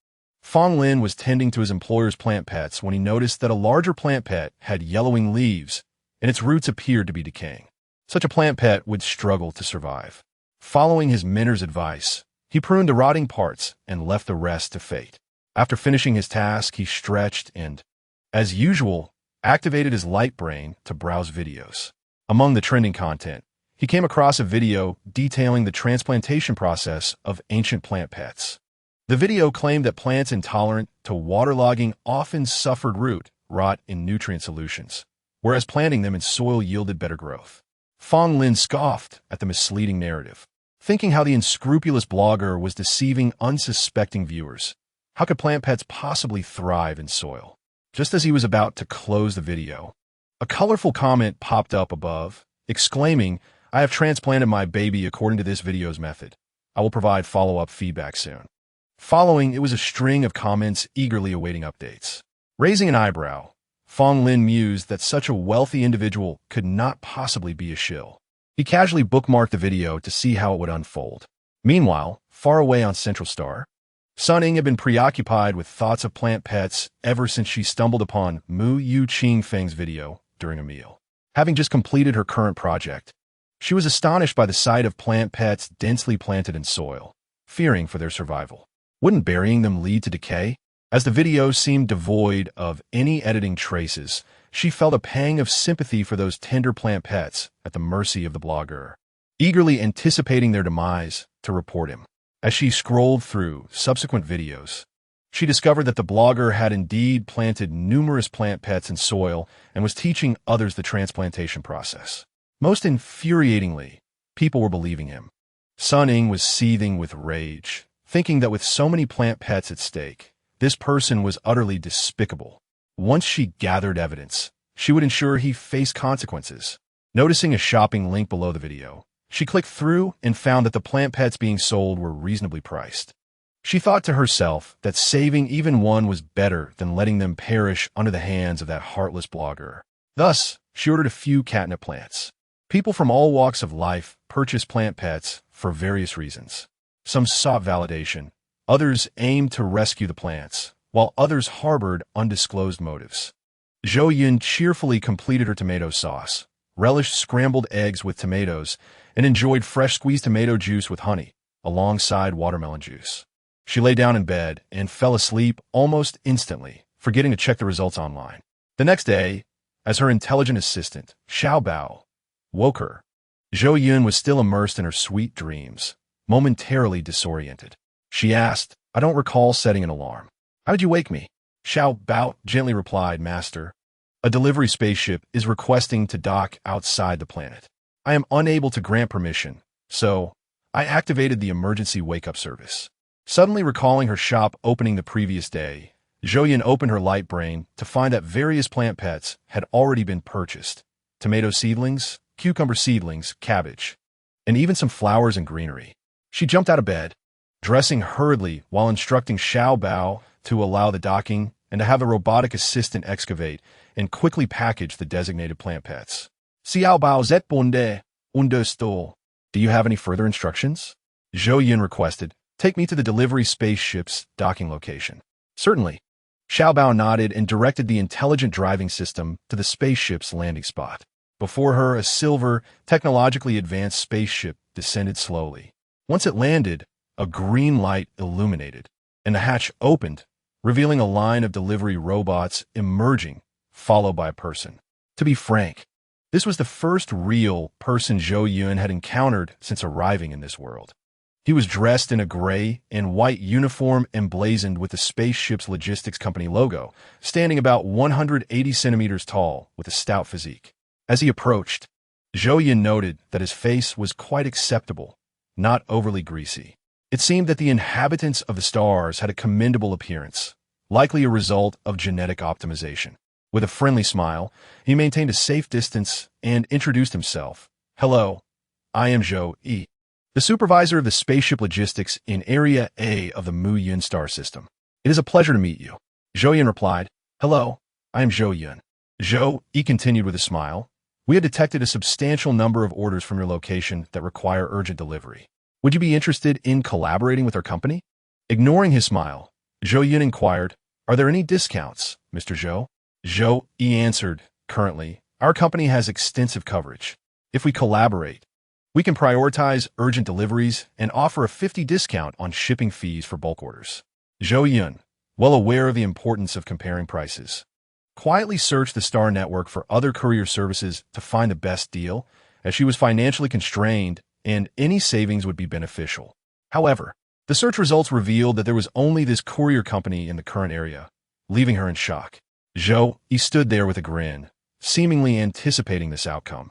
Fong Lin was tending to his employer's plant pets when he noticed that a larger plant pet had yellowing leaves, and its roots appeared to be decaying. Such a plant pet would struggle to survive. Following his mentor's advice, he pruned the rotting parts and left the rest to fate. After finishing his task, he stretched and, as usual, activated his light brain to browse videos. Among the trending content, he came across a video detailing the transplantation process of ancient plant pets. The video claimed that plants intolerant to waterlogging often suffered root rot in nutrient solutions, whereas planting them in soil yielded better growth. Fong Lin scoffed at the misleading narrative, thinking how the unscrupulous blogger was deceiving unsuspecting viewers. How could plant pets possibly thrive in soil? Just as he was about to close the video, a colorful comment popped up above, exclaiming, "I have transplanted my baby according to this video's method. I will provide follow-up feedback soon." Following, it was a string of comments eagerly awaiting updates. Raising an eyebrow, Fong Lin mused that such a wealthy individual could not possibly be a shill. He casually bookmarked the video to see how it would unfold. Meanwhile, far away on Central Star, Sun Ying had been preoccupied with thoughts of plant pets ever since she stumbled upon Mu Yu Qing Feng's video during a meal. Having just completed her current project, she was astonished by the sight of plant pets densely planted in soil, fearing for their survival. Wouldn't burying them lead to decay? As the video seemed devoid of any editing traces, she felt a pang of sympathy for those tender plant pets at the mercy of the blogger, eagerly anticipating their demise to report him. As she scrolled through subsequent videos, she discovered that the blogger had indeed planted numerous plant pets in soil and was teaching others the transplantation process. Most infuriatingly, people were believing him. Sun Ying was seething with rage, thinking that with so many plant pets at stake, this person was utterly despicable. Once she gathered evidence, she would ensure he faced consequences. Noticing a shopping link below the video, she clicked through and found that the plant pets being sold were reasonably priced. She thought to herself that saving even one was better than letting them perish under the hands of that heartless blogger. Thus, she ordered a few catnip plants. People from all walks of life purchased plant pets for various reasons. Some sought validation, others aimed to rescue the plants, while others harbored undisclosed motives. Zhou Yun cheerfully completed her tomato sauce, relished scrambled eggs with tomatoes, and enjoyed fresh squeezed tomato juice with honey, alongside watermelon juice. She lay down in bed and fell asleep almost instantly, forgetting to check the results online. The next day, as her intelligent assistant, Xiao Bao, woke her, Zhou Yun was still immersed in her sweet dreams, momentarily disoriented. She asked, "I don't recall setting an alarm. How did you wake me?" Xiao Bao gently replied, "Master, A delivery spaceship is requesting to dock outside the planet. I am unable to grant permission, so I activated the emergency wake-up service. Suddenly recalling her shop opening the previous day, Zhou Yun opened her light brain to find that various plant pets had already been purchased. Tomato seedlings, cucumber seedlings, cabbage, and even some flowers and greenery. She jumped out of bed, dressing hurriedly while instructing Xiao Bao to allow the docking and to have the robotic assistant excavate and quickly package the designated plant pets. Xiao Bao zet bonde, stole. Do you have any further instructions? Zhou Yun requested. Take me to the delivery spaceship's docking location. Certainly. Xiao Bao nodded and directed the intelligent driving system to the spaceship's landing spot. Before her, a silver, technologically advanced spaceship descended slowly. Once it landed, a green light illuminated, and the hatch opened, revealing a line of delivery robots emerging, followed by a person. To be frank, this was the first real person Zhou Yun had encountered since arriving in this world. He was dressed in a gray and white uniform emblazoned with the spaceship's logistics company logo, standing about 180 centimeters tall with a stout physique. As he approached, Zhou Yun noted that his face was quite acceptable, not overly greasy. It seemed that the inhabitants of the stars had a commendable appearance, likely a result of genetic optimization. With a friendly smile, he maintained a safe distance and introduced himself. Hello, I am Zhou Yi, the supervisor of the spaceship logistics in Area A of the Mu Yun star system. It is a pleasure to meet you. Zhou Yun replied. Hello, I am Zhou Yun. Zhou Yi continued with a smile. We had detected a substantial number of orders from your location that require urgent delivery. Would you be interested in collaborating with our company? Ignoring his smile, Zhou Yun inquired, Are there any discounts, Mr. Zhou? Zhou Yi answered, Currently, our company has extensive coverage. If we collaborate, we can prioritize urgent deliveries and offer a 50% discount on shipping fees for bulk orders. Zhou Yun, well aware of the importance of comparing prices, quietly searched the Star Network for other courier services to find the best deal, as she was financially constrained and any savings would be beneficial. However, the search results revealed that there was only this courier company in the current area, leaving her in shock. Zhou Yi stood there with a grin, seemingly anticipating this outcome.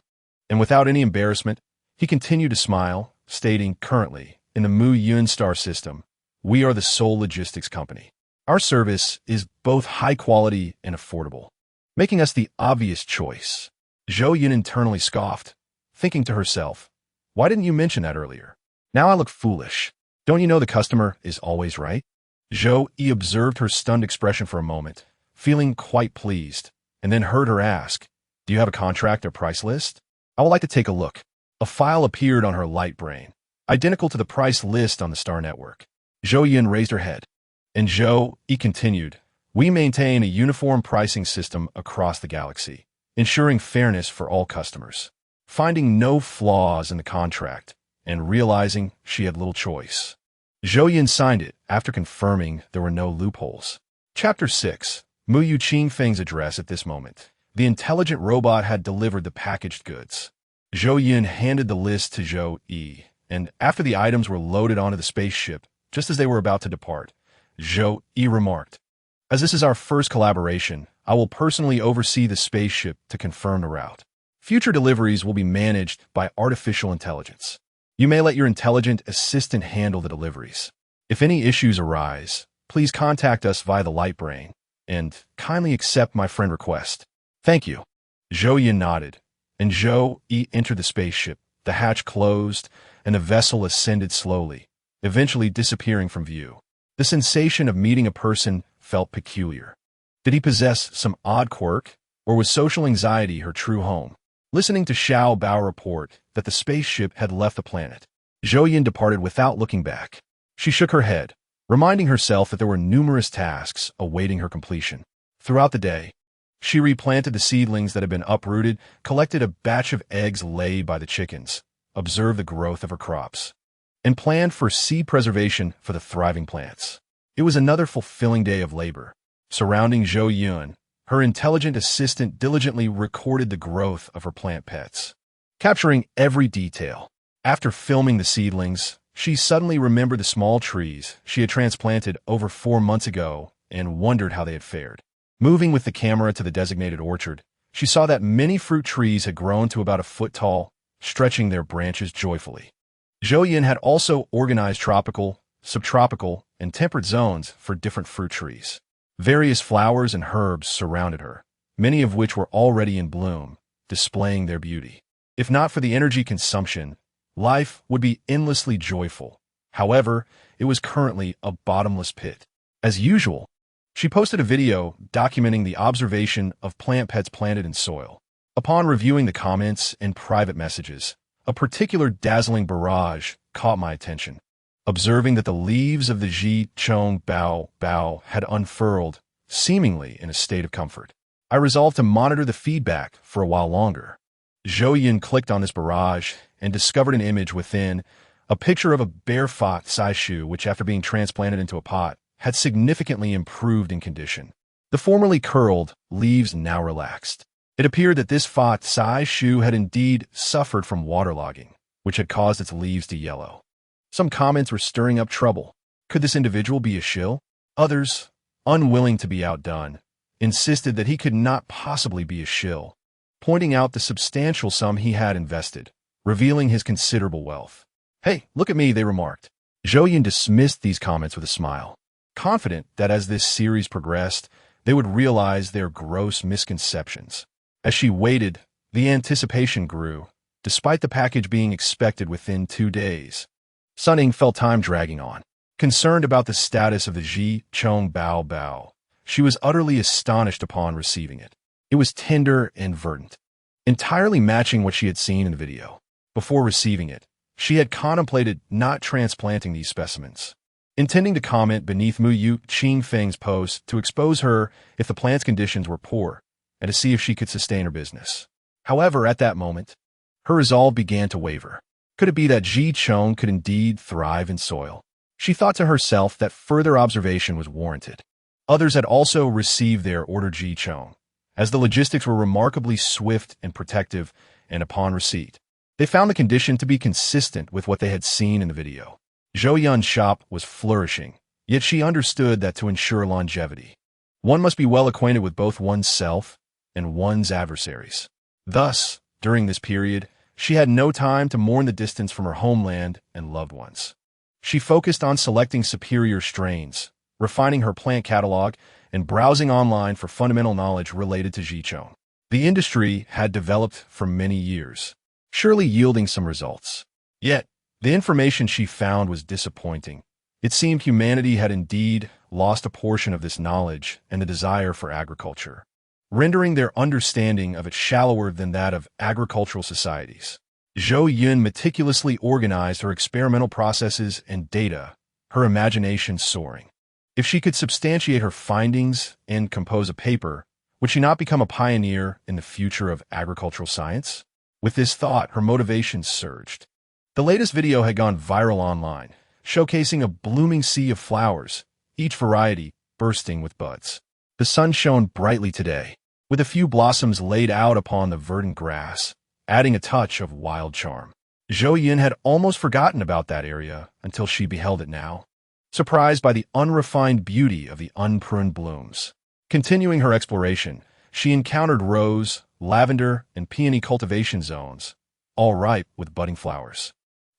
And without any embarrassment, he continued to smile, stating, Currently, in the Mu Yun star system, we are the sole logistics company. Our service is both high quality and affordable, making us the obvious choice. Zhou Yun internally scoffed, thinking to herself, Why didn't you mention that earlier? Now I look foolish. Don't you know the customer is always right? Zhou Yi observed her stunned expression for a moment, feeling quite pleased, and then heard her ask, Do you have a contract or price list? I would like to take a look. A file appeared on her light brain, identical to the price list on the Star Network. Zhou Yun raised her head, and Zhou Yi continued, We maintain a uniform pricing system across the galaxy, ensuring fairness for all customers. Finding no flaws in the contract and realizing she had little choice, Zhou Yun signed it after confirming there were no loopholes. Chapter 6. Mu Yu Qingfeng's address. At this moment, the intelligent robot had delivered the packaged goods. Zhou Yun handed the list to Zhou Yi, and after the items were loaded onto the spaceship, just as they were about to depart, Zhou Yi remarked, As this is our first collaboration, I will personally oversee the spaceship to confirm the route. Future deliveries will be managed by artificial intelligence. You may let your intelligent assistant handle the deliveries. If any issues arise, please contact us via the light brain, and kindly accept my friend request. Thank you. Zhou Yun nodded, and Zhou Yi entered the spaceship. The hatch closed, and the vessel ascended slowly, eventually disappearing from view. The sensation of meeting a person felt peculiar. Did he possess some odd quirk, or was social anxiety her true home? Listening to Xiao Bao report that the spaceship had left the planet, Zhou Yun departed without looking back. She shook her head, reminding herself that there were numerous tasks awaiting her completion. Throughout the day, she replanted the seedlings that had been uprooted, collected a batch of eggs laid by the chickens, observed the growth of her crops, and planned for seed preservation for the thriving plants. It was another fulfilling day of labor. Surrounding Zhou Yun, her intelligent assistant diligently recorded the growth of her plant pets, capturing every detail. After filming the seedlings, she suddenly remembered the small trees she had transplanted over 4 months ago and wondered how they had fared. Moving with the camera to the designated orchard, she saw that many fruit trees had grown to about a foot tall, stretching their branches joyfully. Zhou Yun had also organized tropical, subtropical, and temperate zones for different fruit trees. Various flowers and herbs surrounded her, many of which were already in bloom, displaying their beauty. If not for the energy consumption, life would be endlessly joyful. However, it was currently a bottomless pit. As usual, she posted a video documenting the observation of plant pets planted in soil. Upon reviewing the comments and private messages, a particular dazzling barrage caught my attention. Observing that the leaves of the Zhi bao had unfurled, seemingly in a state of comfort, I resolved to monitor the feedback for a while longer. Zhou Yun clicked on this barrage and discovered an image within, a picture of a barefoot size shoe which, after being transplanted into a pot, had significantly improved in condition. The formerly curled leaves now relaxed. It appeared that this size shoe had indeed suffered from waterlogging, which had caused its leaves to yellow. Some comments were stirring up trouble. Could this individual be a shill? Others, unwilling to be outdone, insisted that he could not possibly be a shill, pointing out the substantial sum he had invested, revealing his considerable wealth. "Hey, look at me," they remarked. Zhou Yun dismissed these comments with a smile, confident that as this series progressed, they would realize their gross misconceptions. As she waited, the anticipation grew, despite the package being expected within 2 days. Sunning felt time dragging on. Concerned about the status of the Zhi bao, she was utterly astonished upon receiving it. It was tender and verdant, entirely matching what she had seen in the video. Before receiving it, she had contemplated not transplanting these specimens, intending to comment beneath Mu Yu Qingfeng's post to expose her if the plant's conditions were poor and to see if she could sustain her business. However, at that moment, her resolve began to waver. Could it be that Zhi could indeed thrive in soil? She thought to herself that further observation was warranted. Others had also received their ordered Zhi, as the logistics were remarkably swift and protective, and upon receipt, they found the condition to be consistent with what they had seen in the video. Zhou Yun's shop was flourishing, yet she understood that to ensure longevity, one must be well acquainted with both one's self and one's adversaries. Thus, during this period, she had no time to mourn the distance from her homeland and loved ones. She focused on selecting superior strains, refining her plant catalog, and browsing online for fundamental knowledge related to Zhi. The industry had developed for many years, surely yielding some results. Yet, the information she found was disappointing. It seemed humanity had indeed lost a portion of this knowledge and the desire for agriculture, rendering their understanding of it shallower than that of agricultural societies. Zhou Yun meticulously organized her experimental processes and data, her imagination soaring. If she could substantiate her findings and compose a paper, would she not become a pioneer in the future of agricultural science? With this thought, her motivation surged. The latest video had gone viral online, showcasing a blooming sea of flowers, each variety bursting with buds. The sun shone brightly today, with a few blossoms laid out upon the verdant grass, adding a touch of wild charm. Zhou Yun had almost forgotten about that area until she beheld it now, surprised by the unrefined beauty of the unpruned blooms. Continuing her exploration, she encountered rose, lavender, and peony cultivation zones, all ripe with budding flowers.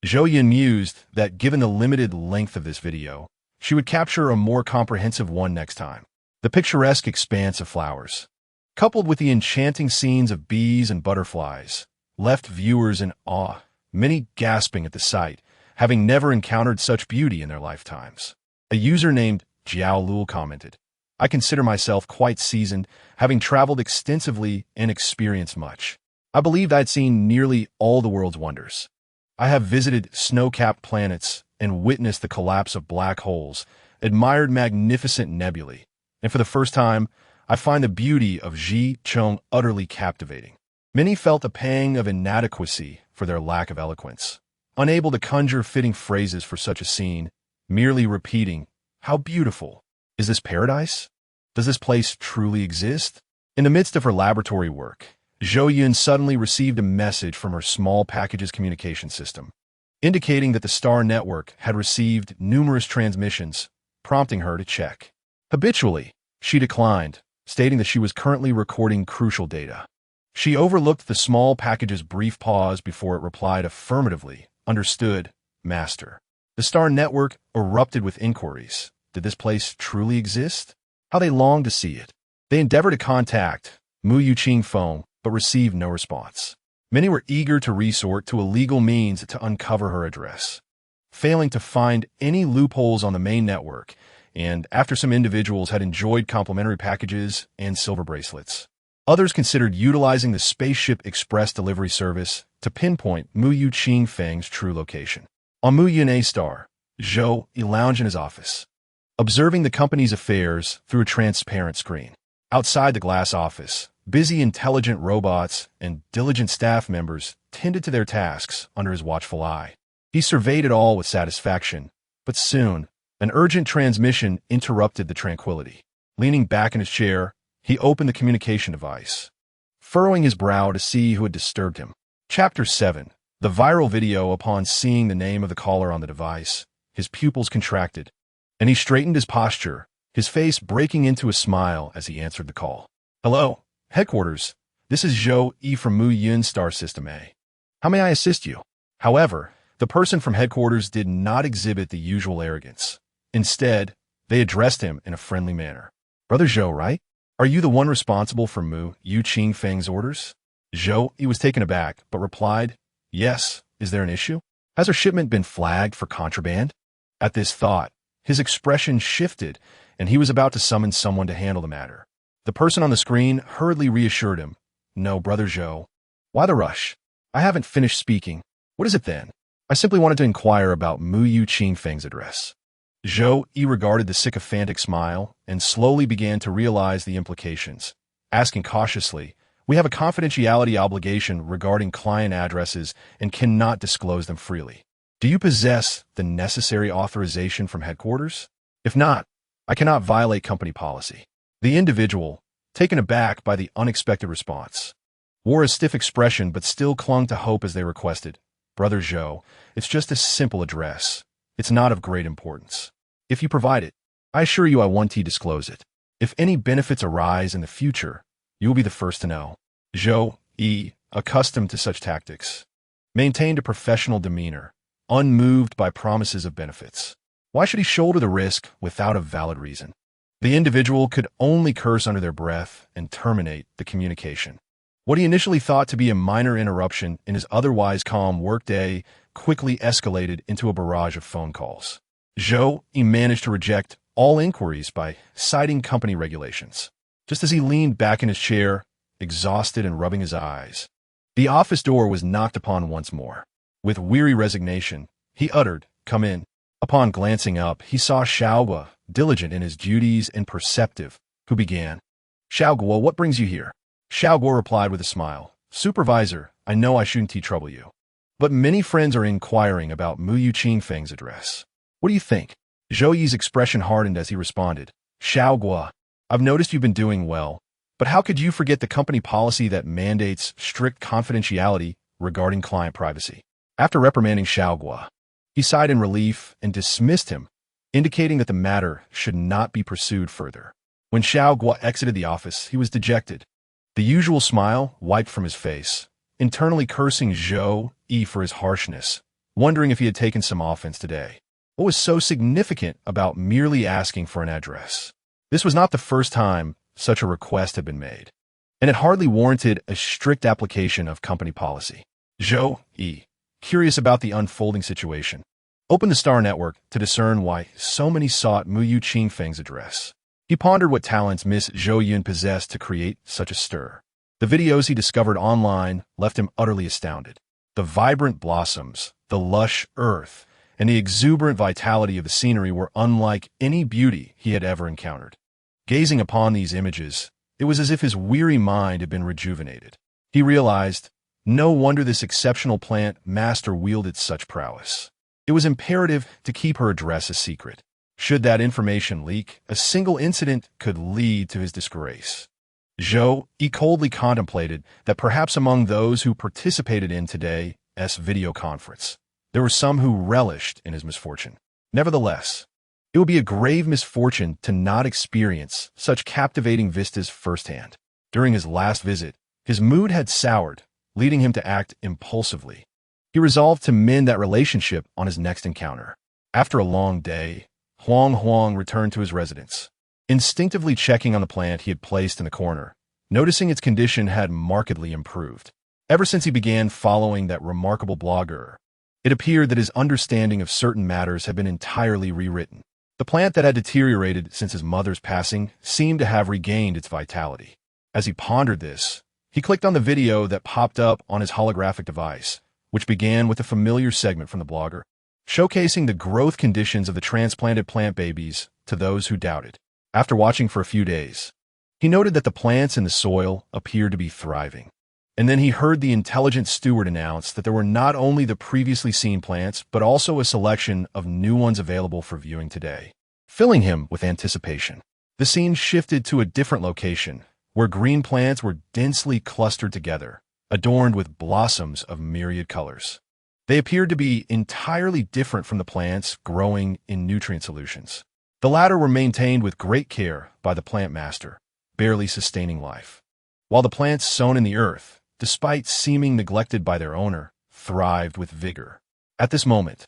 Zhou Yun mused that given the limited length of this video, she would capture a more comprehensive one next time. The picturesque expanse of flowers, coupled with the enchanting scenes of bees and butterflies, left viewers in awe, many gasping at the sight, having never encountered such beauty in their lifetimes. A user named Jiao Lul commented, "I consider myself quite seasoned, having traveled extensively and experienced much. I believed I'd seen nearly all the world's wonders. I have visited snow-capped planets and witnessed the collapse of black holes, admired magnificent nebulae, and for the first time, I find the beauty of Zhi utterly captivating." Many felt a pang of inadequacy for their lack of eloquence, unable to conjure fitting phrases for such a scene, merely repeating, "How beautiful! Is this paradise? Does this place truly exist?" In the midst of her laboratory work, Zhou Yun suddenly received a message from her small packages communication system, indicating that the star network had received numerous transmissions, prompting her to check. Habitually, she declined, stating that she was currently recording crucial data. She overlooked the small package's brief pause before it replied affirmatively, "Understood, Master." The Star Network erupted with inquiries. Did this place truly exist? How they longed to see it. They endeavored to contact Mu Yuqing phone, but received no response. Many were eager to resort to illegal means to uncover her address, failing to find any loopholes on the main network, and after some individuals had enjoyed complimentary packages and silver bracelets, others considered utilizing the Spaceship Express delivery service to pinpoint Mu Yuqing Feng's true location. On Mu Yun Star, Zhou Yun lounged in his office, observing the company's affairs through a transparent screen. Outside the glass office, busy intelligent robots and diligent staff members tended to their tasks under his watchful eye. He surveyed it all with satisfaction, but soon, an urgent transmission interrupted the tranquility. Leaning back in his chair, he opened the communication device, furrowing his brow to see who had disturbed him. Chapter 7. The viral video. Upon seeing the name of the caller on the device, his pupils contracted, and he straightened his posture, his face breaking into a smile as he answered the call. "Hello, headquarters. This is Zhou Yun from Mu Yun Star System A. How may I assist you?" However, the person from headquarters did not exhibit the usual arrogance. Instead, they addressed him in a friendly manner. "Brother Zhou, right? Are you the one responsible for Mu Yuqing Feng's orders?" Zhou Yun was taken aback, but replied, "Yes. Is there an issue? Has her shipment been flagged for contraband?" At this thought, his expression shifted, and he was about to summon someone to handle the matter. The person on the screen hurriedly reassured him, "No, Brother Zhou. Why the rush? I haven't finished speaking. What is it then? I simply wanted to inquire about Mu Yuqing Feng's address." Zhou Yun regarded the sycophantic smile and slowly began to realize the implications, asking cautiously, "We have a confidentiality obligation regarding client addresses and cannot disclose them freely. Do you possess the necessary authorization from headquarters? If not, I cannot violate company policy." The individual, taken aback by the unexpected response, wore a stiff expression but still clung to hope as they requested, "Brother Zhou, it's just a simple address. It's not of great importance. If you provide it, I assure you I want to disclose it. If any benefits arise in the future, you will be the first to know." Zhou Yun, accustomed to such tactics, maintained a professional demeanor, unmoved by promises of benefits. Why should he shoulder the risk without a valid reason? The individual could only curse under their breath and terminate the communication. What he initially thought to be a minor interruption in his otherwise calm workday quickly escalated into a barrage of phone calls. Zhou Yun managed to reject all inquiries by citing company regulations. Just as he leaned back in his chair, exhausted and rubbing his eyes, the office door was knocked upon once more. With weary resignation, he uttered, "Come in." Upon glancing up, he saw Xiaoguo, diligent in his duties and perceptive, who began, "Xiaoguo, what brings you here?" Xiaoguo replied with a smile, "Supervisor, I know I shouldn't trouble you, but many friends are inquiring about Mu Yuqing Feng's address. What do you think?" Zhou Yun's expression hardened as he responded, "Xiaoguo, I've noticed you've been doing well, but how could you forget the company policy that mandates strict confidentiality regarding client privacy?" After reprimanding Xiaoguo, he sighed in relief and dismissed him, indicating that the matter should not be pursued further. When Xiaoguo exited the office, he was dejected. The usual smile wiped from his face, internally cursing Zhou Yun for his harshness, wondering if he had taken some offense today. What was so significant about merely asking for an address? This was not the first time such a request had been made, and it hardly warranted a strict application of company policy. Zhou Yun, curious about the unfolding situation, opened the Star Network to discern why so many sought Mu Yuqing Feng's address. He pondered what talents Miss Zhou Yun possessed to create such a stir. The videos he discovered online left him utterly astounded. The vibrant blossoms, the lush earth, and the exuberant vitality of the scenery were unlike any beauty he had ever encountered. Gazing upon these images, it was as if his weary mind had been rejuvenated. He realized, no wonder this exceptional plant master wielded such prowess. It was imperative to keep her address a secret. Should that information leak, a single incident could lead to his disgrace. Zhou Yun coldly contemplated that perhaps among those who participated in today's video conference, there were some who relished in his misfortune. Nevertheless, It would be a grave misfortune to not experience such captivating vistas firsthand. During his last visit, his mood had soured, leading him to act impulsively. He resolved to mend that relationship on his next encounter. After a long day, Huang returned to his residence, instinctively checking on the plant he had placed in the corner, noticing its condition had markedly improved. Ever since he began following that remarkable blogger, it appeared that his understanding of certain matters had been entirely rewritten. The plant that had deteriorated since his mother's passing seemed to have regained its vitality. As he pondered this, he clicked on the video that popped up on his holographic device, which began with a familiar segment from the blogger, showcasing the growth conditions of the transplanted plant babies to those who doubted. After watching for a few days, he noted that the plants in the soil appeared to be thriving. And then he heard the intelligent steward announce that there were not only the previously seen plants, but also a selection of new ones available for viewing today, filling him with anticipation. The scene shifted to a different location, where green plants were densely clustered together, adorned with blossoms of myriad colors. They appeared to be entirely different from the plants growing in nutrient solutions. The latter were maintained with great care by the plant master, barely sustaining life, while the plants sown in the earth, despite seeming neglected by their owner, thrived with vigor. At this moment,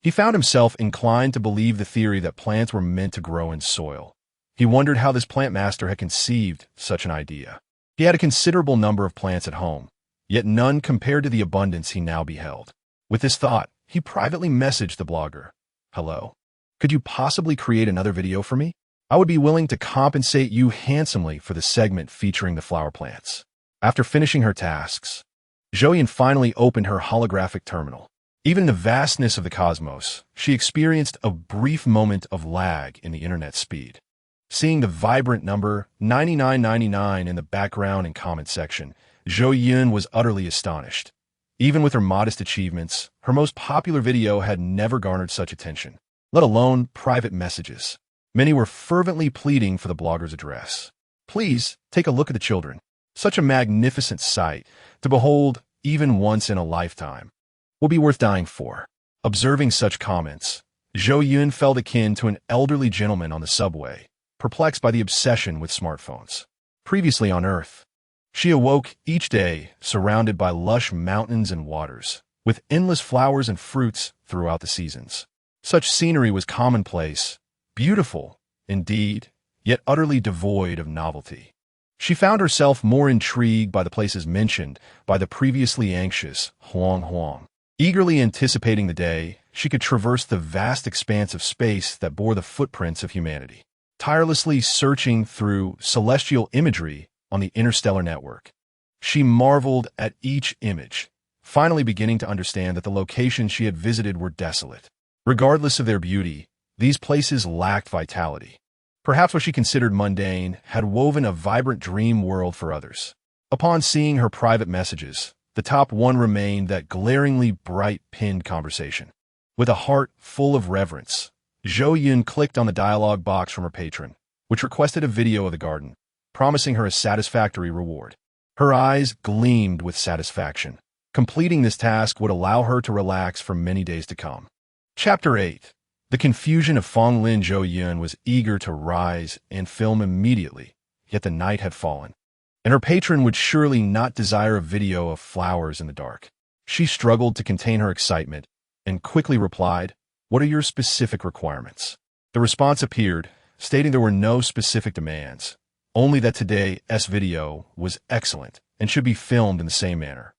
he found himself inclined to believe the theory that plants were meant to grow in soil. He wondered how this plant master had conceived such an idea. He had a considerable number of plants at home, yet none compared to the abundance he now beheld. With this thought, he privately messaged the blogger, "Hello. Could you possibly create another video for me? I would be willing to compensate you handsomely for the segment featuring the flower plants." After finishing her tasks, Zhou Yun finally opened her holographic terminal. Even in the vastness of the cosmos, she experienced a brief moment of lag in the internet speed. Seeing the vibrant number 9999 in the background and comment section, Zhou Yun was utterly astonished. Even with her modest achievements, her most popular video had never garnered such attention, let alone private messages. Many were fervently pleading for the blogger's address. "Please, take a look at the children. Such a magnificent sight to behold even once in a lifetime will be worth dying for." Observing such comments, Zhou Yun felt akin to an elderly gentleman on the subway, perplexed by the obsession with smartphones. Previously on Earth, she awoke each day surrounded by lush mountains and waters, with endless flowers and fruits throughout the seasons. Such scenery was commonplace, beautiful, indeed, yet utterly devoid of novelty. She found herself more intrigued by the places mentioned by the previously anxious Huang. Eagerly anticipating the day, she could traverse the vast expanse of space that bore the footprints of humanity, tirelessly searching through celestial imagery on the interstellar network. She marveled at each image, finally beginning to understand that the locations she had visited were desolate. Regardless of their beauty, these places lacked vitality. Perhaps what she considered mundane had woven a vibrant dream world for others. Upon seeing her private messages, the top one remained that glaringly bright pinned conversation. With a heart full of reverence, Zhou Yun clicked on the dialogue box from her patron, which requested a video of the garden, promising her a satisfactory reward. Her eyes gleamed with satisfaction. Completing this task would allow her to relax for many days to come. Chapter 8. The confusion of Fonglin. Zhou Yun was eager to rise and film immediately, yet the night had fallen, and her patron would surely not desire a video of flowers in the dark. She struggled to contain her excitement and quickly replied, "What are your specific requirements?" The response appeared, stating there were no specific demands, only that today's video was excellent and should be filmed in the same manner,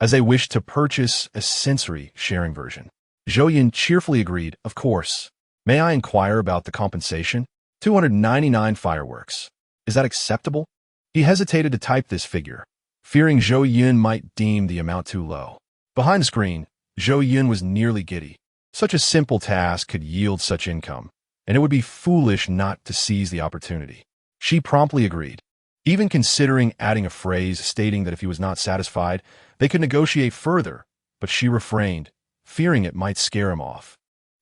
as they wished to purchase a sensory sharing version. Zhou Yun cheerfully agreed, "Of course. May I inquire about the compensation?" 299 fireworks. Is that acceptable? He hesitated to type this figure, fearing Zhou Yun might deem the amount too low. Behind the screen, Zhou Yun was nearly giddy. Such a simple task could yield such income, and it would be foolish not to seize the opportunity. She promptly agreed, even considering adding a phrase stating that if he was not satisfied, they could negotiate further, but she refrained, fearing it might scare him off.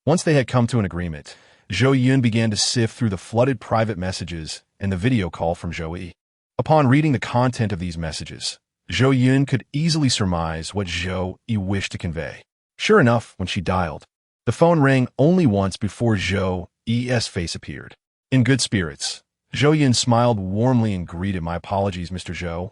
Once they had come to an agreement, Zhou Yun began to sift through the flooded private messages and the video call from Zhou Yi. Upon reading the content of these messages, Zhou Yun could easily surmise what Zhou Yi wished to convey. Sure enough, when she dialed, the phone rang only once before Zhou E's face appeared. In good spirits, Zhou Yun smiled warmly and greeted, "My apologies, Mr. Zhou.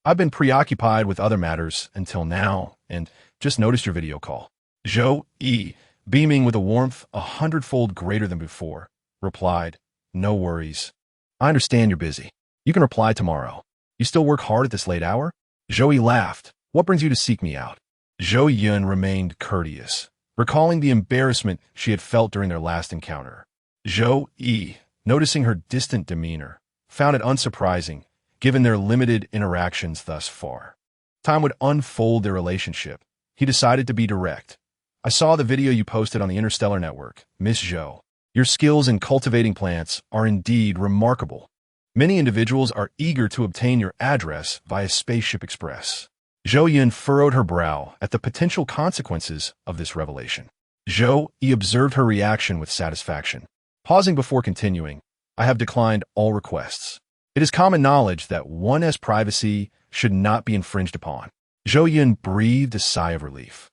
I've been preoccupied with other matters until now, and just noticed your video call." Zhou E, beaming with a warmth 100-fold greater than before, replied, "No worries. I understand you're busy. You can reply tomorrow. You still work hard at this late hour?" Zhou E laughed. "What brings you to seek me out?" Zhou Yun remained courteous, recalling the embarrassment she had felt during their last encounter. Zhou E, noticing her distant demeanor, found it unsurprising, given their limited interactions thus far. Time would unfold their relationship. He decided to be direct. "I saw the video you posted on the Interstellar Network, Miss Zhou. Your skills in cultivating plants are indeed remarkable. Many individuals are eager to obtain your address via Spaceship Express." Zhou Yun furrowed her brow at the potential consequences of this revelation. Zhou Yi observed her reaction with satisfaction. Pausing before continuing, "I have declined all requests. It is common knowledge that one's privacy should not be infringed upon." Zhou Yun breathed a sigh of relief.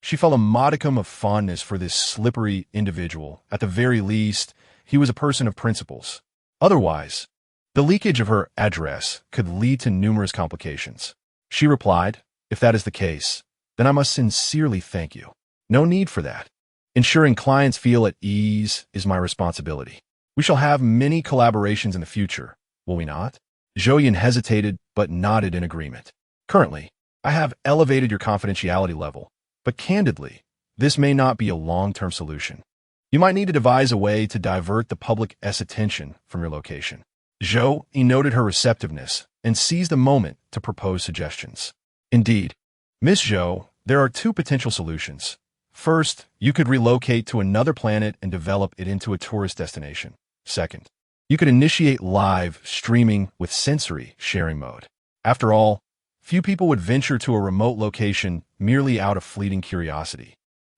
She felt a modicum of fondness for this slippery individual. At the very least, he was a person of principles. Otherwise, the leakage of her address could lead to numerous complications. She replied, "If that is the case, then I must sincerely thank you. No need for that. Ensuring clients feel at ease is my responsibility. We shall have many collaborations in the future, will we not?" Zhou Yun hesitated but nodded in agreement. "Currently, I have elevated your confidentiality level, but candidly, this may not be a long-term solution. You might need to devise a way to divert the public's attention from your location." Zhou Yi noted her receptiveness and seized a moment to propose suggestions. "Indeed, Miss Zhou, there are two potential solutions. First, you could relocate to another planet and develop it into a tourist destination. Second, you could initiate live streaming with sensory sharing mode. After all, few people would venture to a remote location merely out of fleeting curiosity.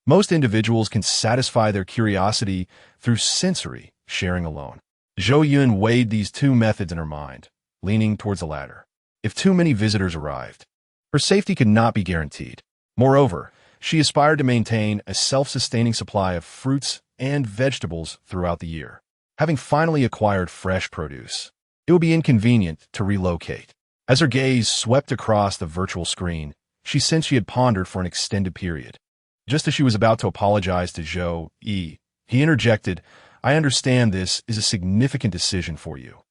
Most individuals can satisfy their curiosity through sensory sharing alone." Zhou Yun weighed these two methods in her mind, leaning towards the latter. If too many visitors arrived, her safety could not be guaranteed. Moreover, she aspired to maintain a self-sustaining supply of fruits and vegetables throughout the year. Having finally acquired fresh produce, it would be inconvenient to relocate. As her gaze swept across the virtual screen, she sensed she had pondered for an extended period. Just as she was about to apologize to Zhou Yi, he interjected, "I understand this is a significant decision for you,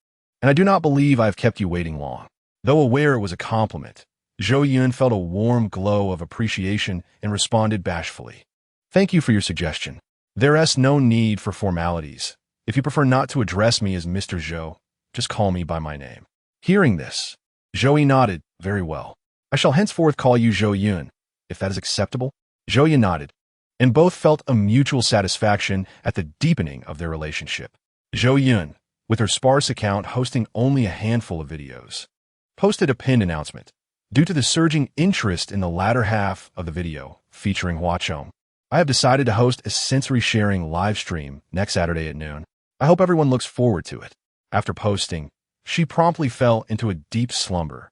and I do not believe I have kept you waiting long." Though aware it was a compliment, Zhou Yun felt a warm glow of appreciation and responded bashfully, "Thank you for your suggestion. There is no need for formalities. If you prefer not to address me as Mr. Zhou, just call me by my name." Hearing this, Zhou Yi nodded, "Very well. I shall henceforth call you Zhou Yun, if that is acceptable." Zhou Yi nodded, and both felt a mutual satisfaction at the deepening of their relationship. Zhou Yun, with her sparse account hosting only a handful of videos, posted a pinned announcement. "Due to the surging interest in the latter half of the video, featuring Huachong, I have decided to host a sensory sharing live stream next Saturday at noon. I hope everyone looks forward to it." After posting, she promptly fell into a deep slumber,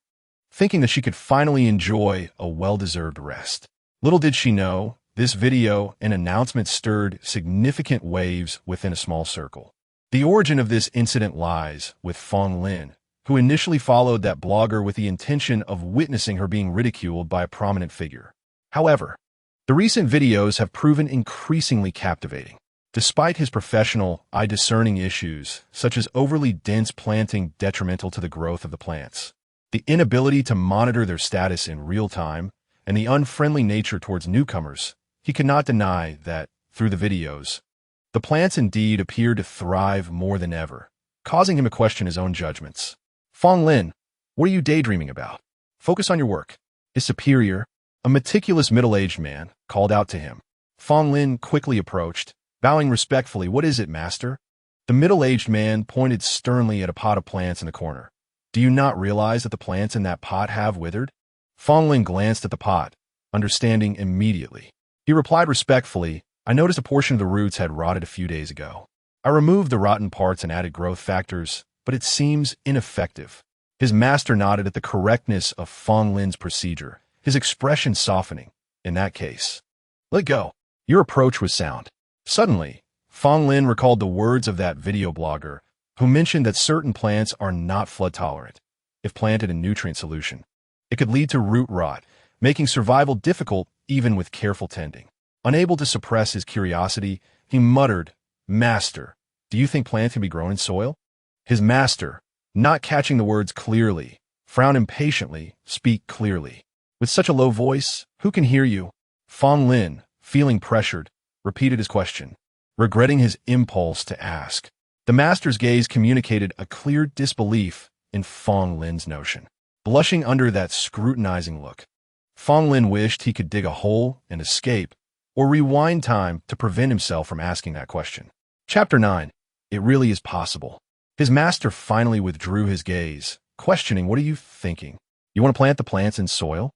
thinking that she could finally enjoy a well-deserved rest. Little did she know, this video and announcement stirred significant waves within a small circle. The origin of this incident lies with Fong Lin, who initially followed that blogger with the intention of witnessing her being ridiculed by a prominent figure. However, the recent videos have proven increasingly captivating. Despite his professional, eye-discerning issues, such as overly dense planting detrimental to the growth of the plants, the inability to monitor their status in real time, and the unfriendly nature towards newcomers, he could not deny that, through the videos, the plants indeed appeared to thrive more than ever, causing him to question his own judgments. "Fong Lin, what are you daydreaming about? Focus on your work." His superior, a meticulous middle-aged man, called out to him. Fong Lin quickly approached, bowing respectfully. "What is it, master?" The middle-aged man pointed sternly at a pot of plants in the corner. "Do you not realize that the plants in that pot have withered?" Fong Lin glanced at the pot, understanding immediately. He replied respectfully, "I noticed a portion of the roots had rotted a few days ago. I removed the rotten parts and added growth factors, but it seems ineffective." His master nodded at the correctness of Fong Lin's procedure, his expression softening. "In that case, let go. Your approach was sound." Suddenly, Fong Lin recalled the words of that video blogger who mentioned that certain plants are not flood tolerant. If planted in nutrient solution, it could lead to root rot, making survival difficult even with careful tending. Unable to suppress his curiosity, he muttered, "Master, do you think plants can be grown in soil?" His master, not catching the words clearly, frowned impatiently. "Speak clearly. With such a low voice, who can hear you?" Fong Lin, feeling pressured, repeated his question, regretting his impulse to ask. The master's gaze communicated a clear disbelief in Fong Lin's notion. Blushing under that scrutinizing look, Fong Lin wished he could dig a hole and escape, or rewind time to prevent himself from asking that question. Chapter 9. It really is possible. His master finally withdrew his gaze, questioning, "What are you thinking? You want to plant the plants in soil?"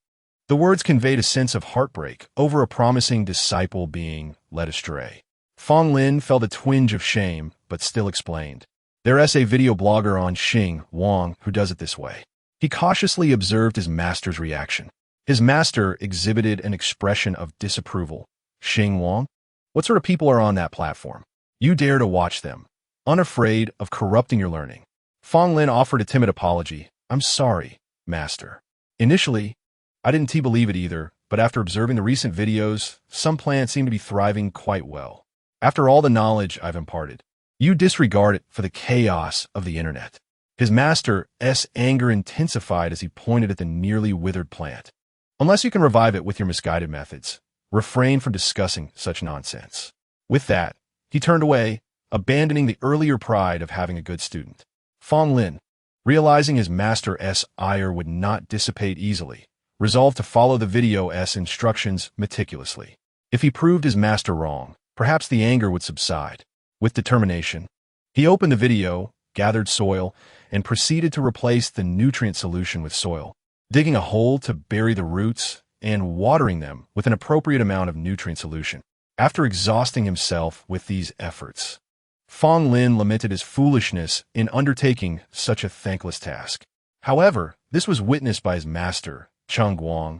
The words conveyed a sense of heartbreak over a promising disciple being led astray. Fong Lin felt a twinge of shame, but still explained. "There's a video blogger on Xing Wang who does it this way." He cautiously observed his master's reaction. His master exhibited an expression of disapproval. "Xing Wang? What sort of people are on that platform? You dare to watch them, unafraid of corrupting your learning?" Fong Lin offered a timid apology. "I'm sorry, master. Initially, I didn't believe it either, but after observing the recent videos, some plants seem to be thriving quite well. After all the knowledge I've imparted, you disregard it for the chaos of the internet." His master's anger intensified as he pointed at the nearly withered plant. "Unless you can revive it with your misguided methods, refrain from discussing such nonsense." With that, he turned away, abandoning the earlier pride of having a good student. Fong Lin, realizing his master's ire would not dissipate easily, resolved to follow the video's instructions meticulously. If he proved his master wrong, perhaps the anger would subside. With determination, he opened the video, gathered soil, and proceeded to replace the nutrient solution with soil, digging a hole to bury the roots and watering them with an appropriate amount of nutrient solution. After exhausting himself with these efforts, Fong Lin lamented his foolishness in undertaking such a thankless task. However, this was witnessed by his master, Cheng Guang,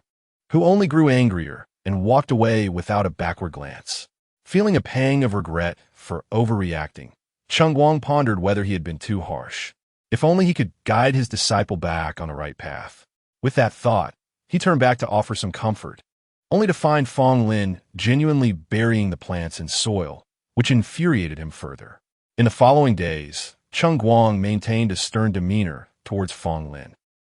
who only grew angrier and walked away without a backward glance. Feeling a pang of regret for overreacting, Cheng Guang pondered whether he had been too harsh. If only he could guide his disciple back on the right path. With that thought, he turned back to offer some comfort, only to find Fong Lin genuinely burying the plants in soil, which infuriated him further. In the following days, Cheng Guang maintained a stern demeanor towards Fong Lin,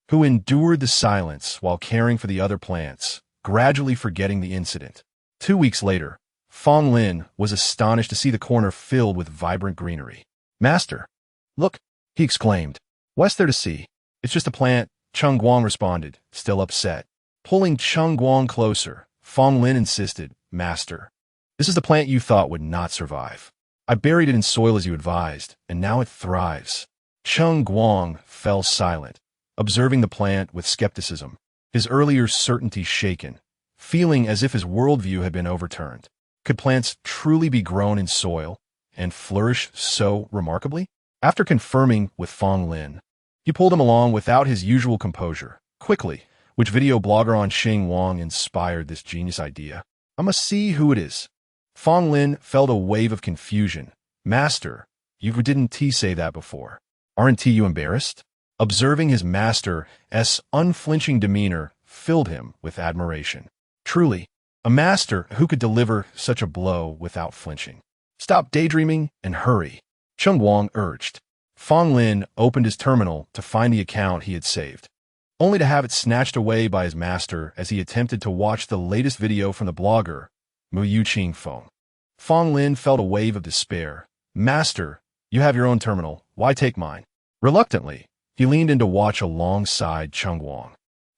who endured the silence while caring for the other plants, gradually forgetting the incident. 2 weeks later, Fong Lin was astonished to see the corner filled with vibrant greenery. "Master, look," he exclaimed. "What's there to see?" "It's just a plant," Cheng Guang responded, still upset. Pulling Cheng Guang closer, Fong Lin insisted, "Master, this is the plant you thought would not survive. I buried it in soil as you advised, and now it thrives." Cheng Guang fell silent, observing the plant with skepticism, his earlier certainty shaken, feeling as if his worldview had been overturned. Could plants truly be grown in soil and flourish so remarkably? After confirming with Fong Lin, he pulled him along without his usual composure. Quickly, which video blogger on Xing Wang inspired this genius idea? I must see who it is. Fong Lin felt a wave of confusion. "Master, you didn't say that before. Aren't you embarrassed?" Observing his master's unflinching demeanor filled him with admiration. Truly, a master who could deliver such a blow without flinching. "Stop daydreaming and hurry," Cheng Guang urged. Fong Lin opened his terminal to find the account he had saved, only to have it snatched away by his master as he attempted to watch the latest video from the blogger, Mu Ching Feng. Fong Lin felt a wave of despair. "Master, you have your own terminal. Why take mine?" Reluctantly, he leaned in to watch alongside Cheng Guang,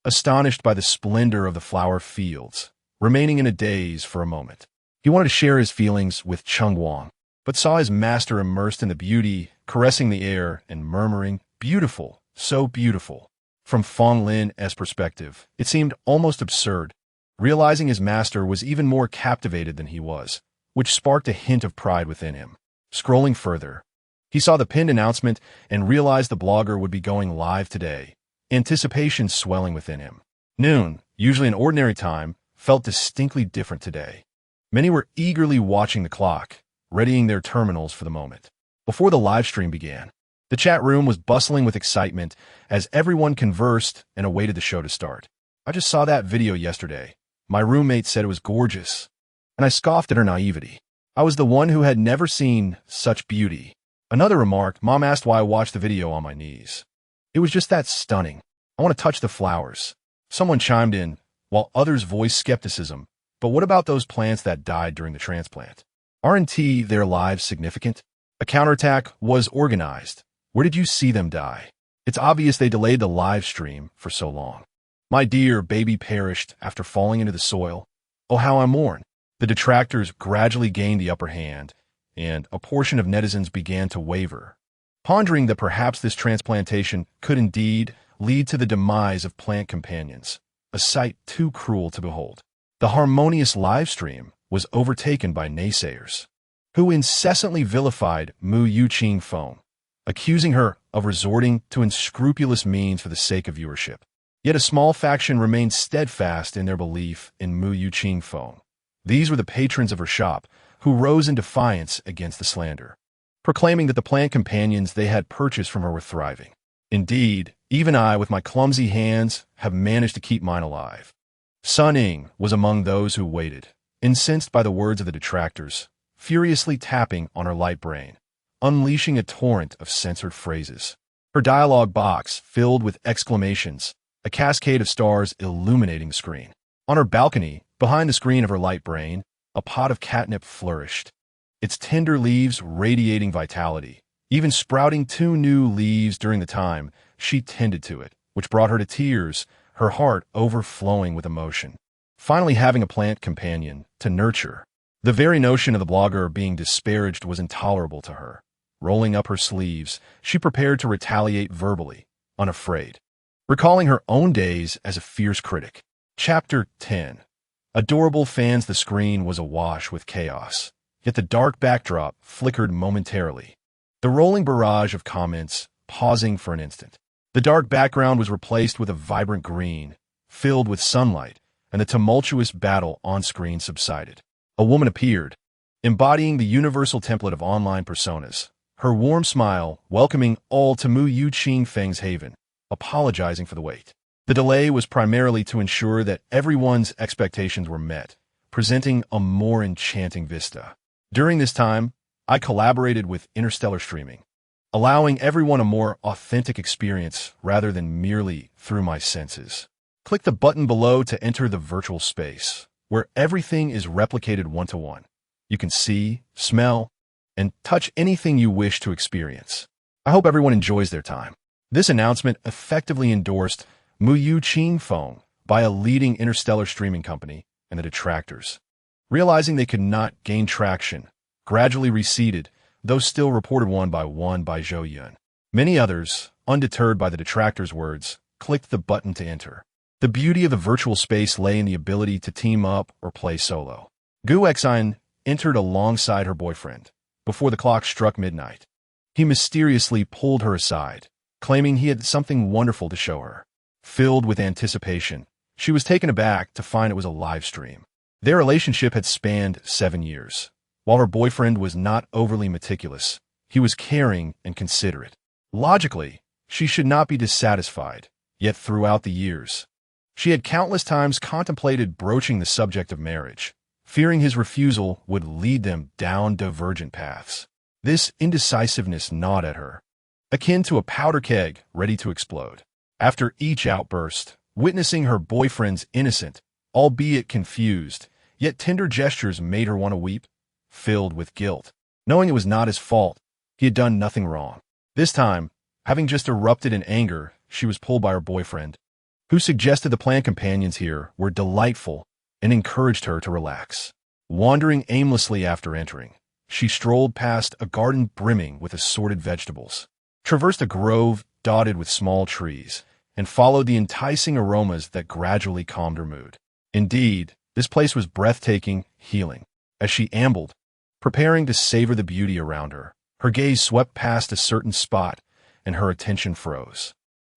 astonished by the splendor of the flower fields, remaining in a daze for a moment. He wanted to share his feelings with Cheng Guang, but saw his master immersed in the beauty, caressing the air and murmuring, "Beautiful, so beautiful." From Fong Lin's perspective, it seemed almost absurd, realizing his master was even more captivated than he was, which sparked a hint of pride within him. Scrolling further, he saw the pinned announcement and realized the blogger would be going live today, anticipation swelling within him. Noon, usually an ordinary time, felt distinctly different today. Many were eagerly watching the clock, readying their terminals for the moment. Before the live stream began, the chat room was bustling with excitement as everyone conversed and awaited the show to start. "I just saw that video yesterday. My roommate said it was gorgeous." And I scoffed at her naivety. I was the one who had never seen such beauty. Another remarked, "Mom asked why I watched the video on my knees. It was just that stunning. I want to touch the flowers." Someone chimed in, while others voiced skepticism. "But what about those plants that died during the transplant? Aren't their lives significant?" A counterattack was organized. "Where did you see them die? It's obvious they delayed the live stream for so long. My dear baby perished after falling into the soil. Oh, how I mourn." The detractors gradually gained the upper hand, and a portion of netizens began to waver, pondering that perhaps this transplantation could indeed lead to the demise of plant companions, a sight too cruel to behold. The harmonious live stream was overtaken by naysayers, who incessantly vilified Mu Yuqing-Feng, accusing her of resorting to unscrupulous means for the sake of viewership. Yet a small faction remained steadfast in their belief in Mu Yuqing-Feng. These were the patrons of her shop, who rose in defiance against the slander, proclaiming that the plant companions they had purchased from her were thriving. Indeed, even I, with my clumsy hands, have managed to keep mine alive. Sun Ying was among those who waited, incensed by the words of the detractors, furiously tapping on her light brain, unleashing a torrent of censored phrases. Her dialogue box filled with exclamations, a cascade of stars illuminating the screen. On her balcony, behind the screen of her light brain, a pot of catnip flourished, its tender leaves radiating vitality, even sprouting 2 new leaves during the time she tended to it, which brought her to tears, her heart overflowing with emotion. Finally having a plant companion to nurture, the very notion of the blogger being disparaged was intolerable to her. Rolling up her sleeves, she prepared to retaliate verbally, unafraid, recalling her own days as a fierce critic. Chapter 10. Adorable fans. The screen was awash with chaos, yet the dark backdrop flickered momentarily, the rolling barrage of comments pausing for an instant. The dark background was replaced with a vibrant green, filled with sunlight, and the tumultuous battle on screen subsided. A woman appeared, embodying the universal template of online personas, her warm smile welcoming all to Mu Yuqing-Feng's haven, apologizing for the wait. The delay was primarily to ensure that everyone's expectations were met, presenting a more enchanting vista. During this time, I collaborated with Interstellar Streaming, allowing everyone a more authentic experience rather than merely through my senses. Click the button below to enter the virtual space, where everything is replicated one-to-one. You can see, smell, and touch anything you wish to experience. I hope everyone enjoys their time. This announcement effectively endorsed Mu Yuqing-Feng by a leading interstellar streaming company and the detractors, realizing they could not gain traction, gradually receded, though still reported one by Zhou Yun. Many others, undeterred by the detractors' words, clicked the button to enter. The beauty of the virtual space lay in the ability to team up or play solo. Gu Exine entered alongside her boyfriend before the clock struck midnight. He mysteriously pulled her aside, claiming he had something wonderful to show her. Filled with anticipation, she was taken aback to find it was a live stream. Their relationship had spanned 7 years. While her boyfriend was not overly meticulous, he was caring and considerate. Logically, she should not be dissatisfied, yet throughout the years, she had countless times contemplated broaching the subject of marriage, fearing his refusal would lead them down divergent paths. This indecisiveness gnawed at her, akin to a powder keg ready to explode. After each outburst, witnessing her boyfriend's innocent, albeit confused, yet tender gestures made her want to weep, filled with guilt. Knowing it was not his fault, he had done nothing wrong. This time, having just erupted in anger, she was pulled by her boyfriend, who suggested the plant companions here were delightful and encouraged her to relax. Wandering aimlessly after entering, she strolled past a garden brimming with assorted vegetables, traversed a grove dotted with small trees, and followed the enticing aromas that gradually calmed her mood. Indeed, this place was breathtaking, healing. As she ambled, preparing to savor the beauty around her, her gaze swept past a certain spot, and her attention froze.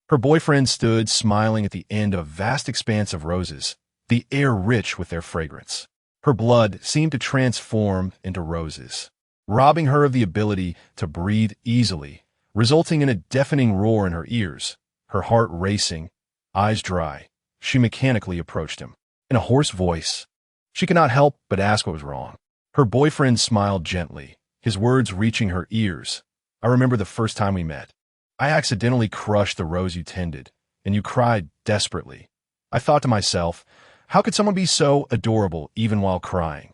Her boyfriend stood smiling at the end of a vast expanse of roses, the air rich with their fragrance. Her blood seemed to transform into roses, robbing her of the ability to breathe easily, resulting in a deafening roar in her ears. Her heart racing, eyes dry, she mechanically approached him. In a hoarse voice, she could not help but ask what was wrong. Her boyfriend smiled gently, his words reaching her ears. I remember the first time we met. I accidentally crushed the rose you tended, and you cried desperately. I thought to myself, how could someone be so adorable even while crying?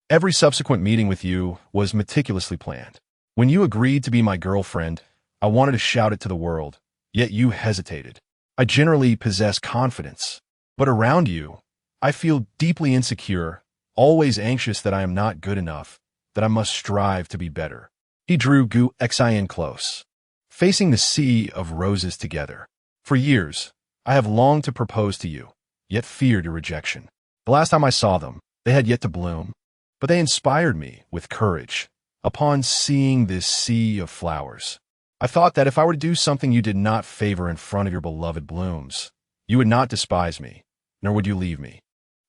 Every subsequent meeting with you was meticulously planned. When you agreed to be my girlfriend, I wanted to shout it to the world, yet you hesitated. I generally possess confidence, but around you, I feel deeply insecure, always anxious that I am not good enough, that I must strive to be better. He drew Gu Xin close, facing the sea of roses together. For years, I have longed to propose to you, yet feared your rejection. The last time I saw them, they had yet to bloom, but they inspired me with courage. Upon seeing this sea of flowers, I thought that if I were to do something you did not favor in front of your beloved blooms, you would not despise me, nor would you leave me.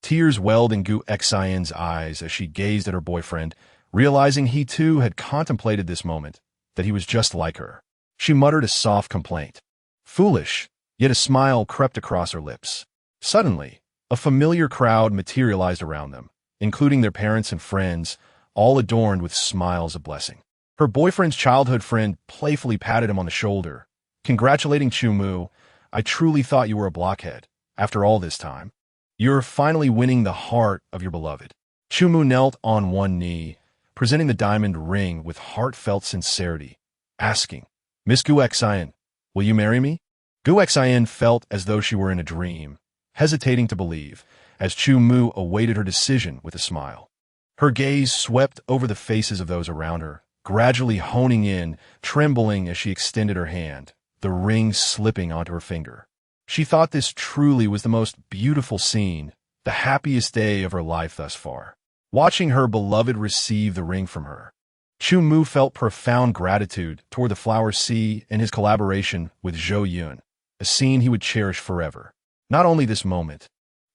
Tears welled in Gu Xin's eyes as she gazed at her boyfriend, realizing he too had contemplated this moment, that he was just like her. She muttered a soft complaint. Foolish, yet a smile crept across her lips. Suddenly, a familiar crowd materialized around them, including their parents and friends, all adorned with smiles of blessing. Her boyfriend's childhood friend playfully patted him on the shoulder, congratulating Chu, I truly thought you were a blockhead. After all this time, you're finally winning the heart of your beloved. Chu knelt on one knee, presenting the diamond ring with heartfelt sincerity, asking, Miss Gu Xin, will you marry me? Gu Xin felt as though she were in a dream, hesitating to believe, as Chu awaited her decision with a smile. Her gaze swept over the faces of those around her, gradually honing in, trembling as she extended her hand, the ring slipping onto her finger. She thought this truly was the most beautiful scene, the happiest day of her life thus far. Watching her beloved receive the ring from her, Chu felt profound gratitude toward the flower sea and his collaboration with Zhou Yun, a scene he would cherish forever. Not only this moment,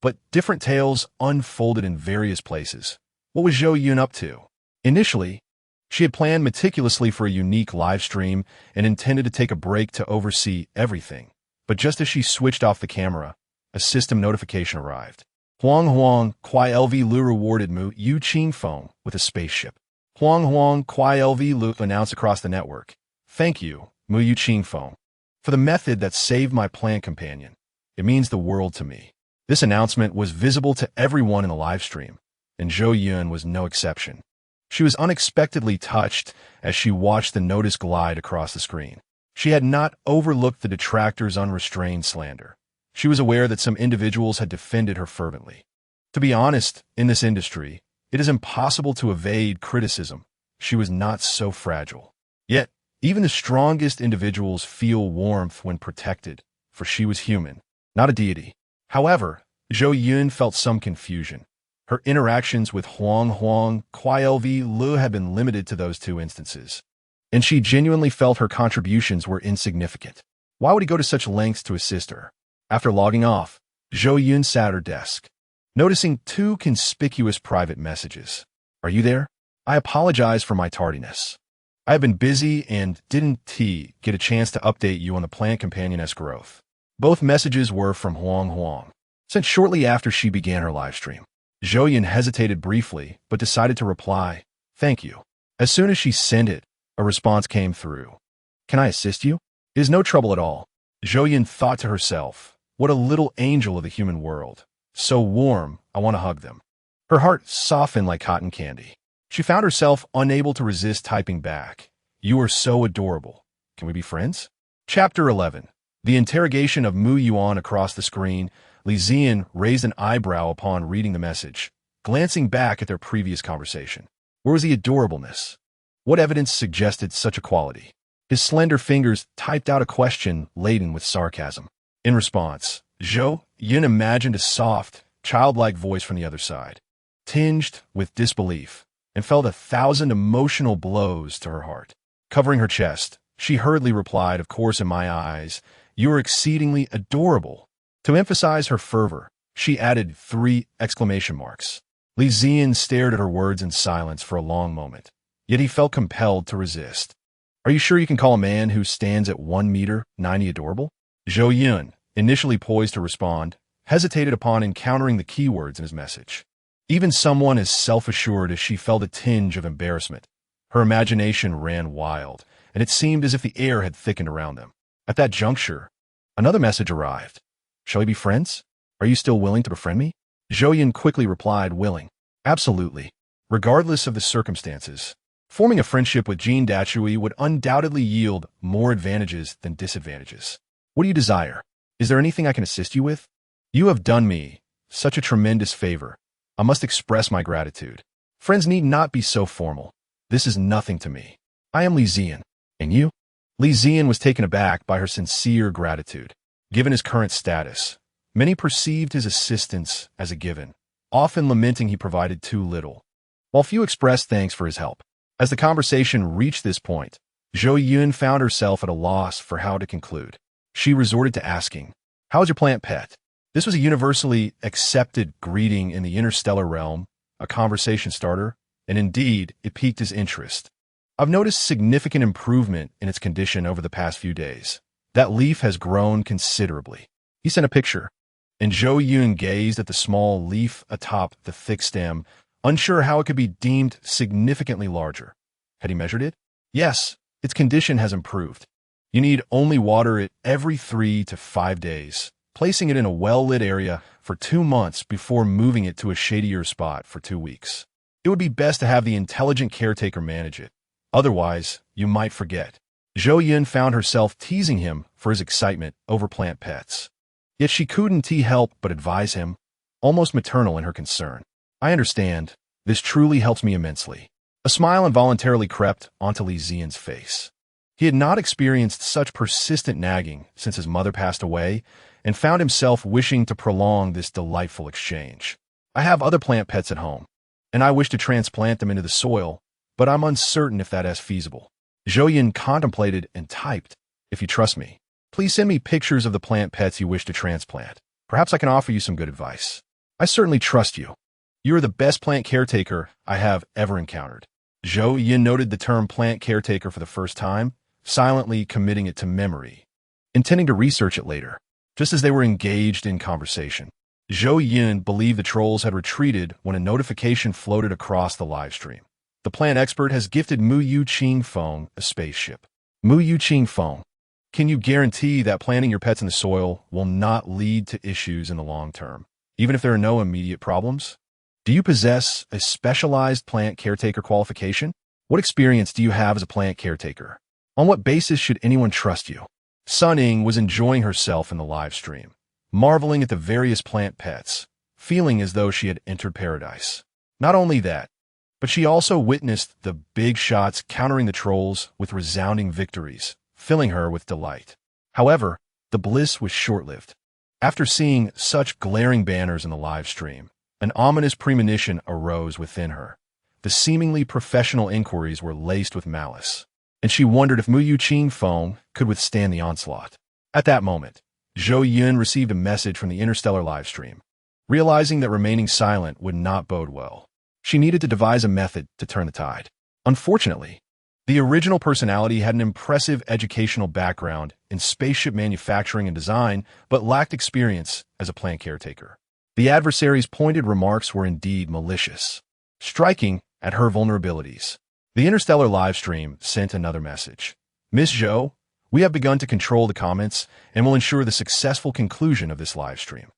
but different tales unfolded in various places. What was Zhou Yun up to? Initially, she had planned meticulously for a unique live stream and intended to take a break to oversee everything. But just as she switched off the camera, a system notification arrived. Huang Kuai LV Lu rewarded Mu Yu Qing Feng with a spaceship. Huang Kuai LV Lu announced across the network, Thank you, Mu Yu Qing Feng, for the method that saved my plant companion. It means the world to me. This announcement was visible to everyone in the live stream, and Zhou Yun was no exception. She was unexpectedly touched as she watched the notice glide across the screen. She had not overlooked the detractors' unrestrained slander. She was aware that some individuals had defended her fervently. To be honest, in this industry, it is impossible to evade criticism. She was not so fragile. Yet, even the strongest individuals feel warmth when protected, for she was human, not a deity. However, Zhou Yun felt some confusion. Her interactions with Huang Kuai LV Lu had been limited to those two instances, and she genuinely felt her contributions were insignificant. Why would he go to such lengths to assist her? After logging off, Zhou Yun sat at her desk, noticing two conspicuous private messages. Are you there? I apologize for my tardiness. I have been busy and didn't get a chance to update you on the plant companioness growth. Both messages were from Huang, sent shortly after she began her live stream. Zhou Yun hesitated briefly, but decided to reply, Thank you. As soon as she sent it, a response came through. Can I assist you? It is no trouble at all. Zhou Yun thought to herself, what a little angel of the human world. So warm, I want to hug them. Her heart softened like cotton candy. She found herself unable to resist typing back. You are so adorable. Can we be friends? Chapter 11. The interrogation of Mu Yuan across the screen. Li Zian raised an eyebrow upon reading the message, glancing back at their previous conversation. Where was the adorableness? What evidence suggested such a quality? His slender fingers typed out a question laden with sarcasm. In response, Zhou Yun imagined a soft, childlike voice from the other side, tinged with disbelief, and felt 1,000 emotional blows to her heart. Covering her chest, she hurriedly replied, Of course, in my eyes, you are exceedingly adorable. To emphasize her fervor, she added 3 exclamation marks. Li Zian stared at her words in silence for a long moment. yet he felt compelled to resist. Are you sure you can call a man who stands at 1 meter 90 adorable? Zhou Yun, initially poised to respond, hesitated upon encountering the keywords in his message. Even someone as self-assured as she felt a tinge of embarrassment. Her imagination ran wild, and it seemed as if the air had thickened around them. At that juncture, another message arrived. Shall we be friends? Are you still willing to befriend me? Zhou Yun quickly replied, willing. Absolutely. Regardless of the circumstances, forming a friendship with Jean Dachui would undoubtedly yield more advantages than disadvantages. What do you desire? Is there anything I can assist you with? You have done me such a tremendous favor. I must express my gratitude. Friends need not be so formal. This is nothing to me. I am Li Zian. And you? Li Zian was taken aback by her sincere gratitude. Given his current status, many perceived his assistance as a given, often lamenting he provided too little, while few expressed thanks for his help. As the conversation reached this point, Zhou Yun found herself at a loss for how to conclude. She resorted to asking, "How is your plant pet?" This was a universally accepted greeting in the interstellar realm, a conversation starter, and indeed, it piqued his interest. I've noticed significant improvement in its condition over the past few days. That leaf has grown considerably. He sent a picture, and Zhou Yun gazed at the small leaf atop the thick stem, unsure how it could be deemed significantly larger. Had he measured it? Yes, its condition has improved. You need only water it every 3 to 5 days, placing it in a well-lit area for 2 months before moving it to a shadier spot for 2 weeks. It would be best to have the intelligent caretaker manage it. Otherwise, you might forget. Zhou Yun found herself teasing him for his excitement over plant pets. Yet she couldn't help but advise him, almost maternal in her concern. I understand. This truly helps me immensely. A smile involuntarily crept onto Li Zian's face. He had not experienced such persistent nagging since his mother passed away, and found himself wishing to prolong this delightful exchange. I have other plant pets at home, and I wish to transplant them into the soil, but I'm uncertain if that is feasible. Zhou Yun contemplated and typed, "If you trust me, please send me pictures of the plant pets you wish to transplant. Perhaps I can offer you some good advice. I certainly trust you. You are the best plant caretaker I have ever encountered." Zhou Yun noted the term plant caretaker for the first time, silently committing it to memory, intending to research it later. Just as they were engaged in conversation, Zhou Yun believed the trolls had retreated when a notification floated across the live stream. The plant expert has gifted Mu Yu Qing Feng a spaceship. Mu Yu Qing Feng, can you guarantee that planting your pets in the soil will not lead to issues in the long term, even if there are no immediate problems? Do you possess a specialized plant caretaker qualification? What experience do you have as a plant caretaker? On what basis should anyone trust you? Sun Ying was enjoying herself in the live stream, marveling at the various plant pets, feeling as though she had entered paradise. Not only that, but she also witnessed the big shots countering the trolls with resounding victories, filling her with delight. However, the bliss was short-lived. After seeing such glaring banners in the live stream, an ominous premonition arose within her. The seemingly professional inquiries were laced with malice, and she wondered if Mu Yu Qing Feng could withstand the onslaught. At that moment, Zhou Yun received a message from the interstellar live stream. Realizing that remaining silent would not bode well, she needed to devise a method to turn the tide. Unfortunately, the original personality had an impressive educational background in spaceship manufacturing and design, but lacked experience as a plant caretaker. The adversary's pointed remarks were indeed malicious, striking at her vulnerabilities. The interstellar live stream sent another message. Miss Zhou, we have begun to control the comments and will ensure the successful conclusion of this live stream.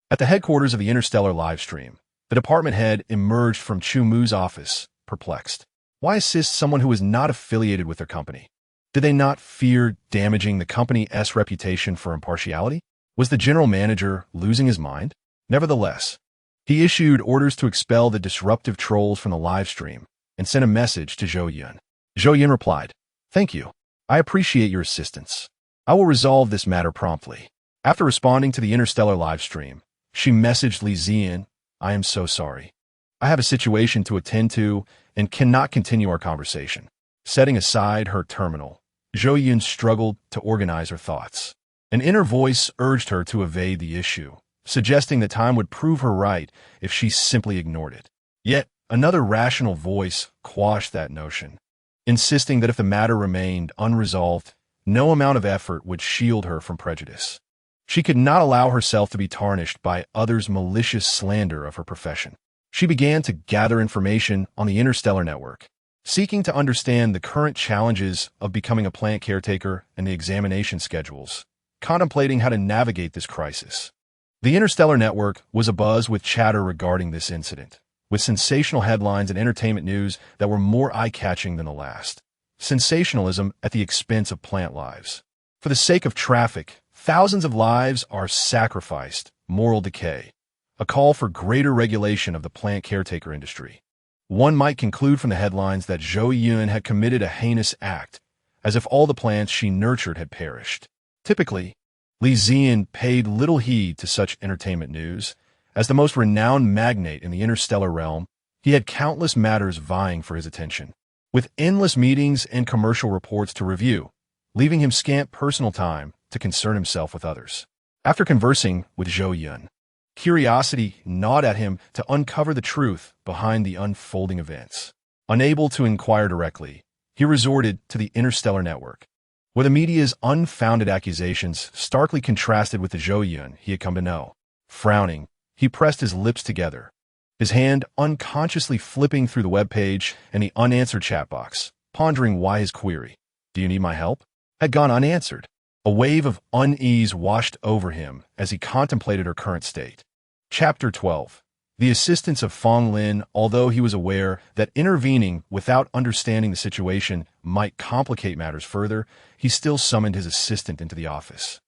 At the headquarters of the interstellar live stream, the department head emerged from Chu Mu's office, perplexed. Why assist someone who is not affiliated with their company? Did they not fear damaging the company's reputation for impartiality? Was the general manager losing his mind? Nevertheless, he issued orders to expel the disruptive trolls from the live stream and sent a message to Zhou Yun. Zhou Yun replied, "Thank you. I appreciate your assistance. I will resolve this matter promptly." After responding to the interstellar live stream, she messaged Li Zian, "I am so sorry. I have a situation to attend to and cannot continue our conversation." Setting aside her terminal, Zhou Yun struggled to organize her thoughts. An inner voice urged her to evade the issue, suggesting that time would prove her right if she simply ignored it. Yet, another rational voice quashed that notion. insisting that if the matter remained unresolved, no amount of effort would shield her from prejudice. She could not allow herself to be tarnished by others' malicious slander of her profession. She began to gather information on the interstellar network, seeking to understand the current challenges of becoming a plant caretaker and the examination schedules, contemplating how to navigate this crisis. The interstellar network was abuzz with chatter regarding this incident, with sensational headlines and entertainment news that were more eye-catching than the last. Sensationalism at the expense of plant lives. For the sake of traffic, thousands of lives are sacrificed. Moral decay. A call for greater regulation of the plant caretaker industry. One might conclude from the headlines that Zhou Yun had committed a heinous act, as if all the plants she nurtured had perished. Typically, Li Ziyan paid little heed to such entertainment news. As the most renowned magnate in the interstellar realm, he had countless matters vying for his attention, with endless meetings and commercial reports to review, leaving him scant personal time to concern himself with others. After conversing with Zhou Yun, curiosity gnawed at him to uncover the truth behind the unfolding events. Unable to inquire directly, he resorted to the interstellar network, where the media's unfounded accusations starkly contrasted with the Zhou Yun he had come to know. Frowning, he pressed his lips together, his hand unconsciously flipping through the webpage and the unanswered chat box, pondering why his query, "Do you need my help?" had gone unanswered. A wave of unease washed over him as he contemplated her current state. Chapter 12. The assistance of Fong Lin. Although he was aware that intervening without understanding the situation might complicate matters further, he still summoned his assistant into the office.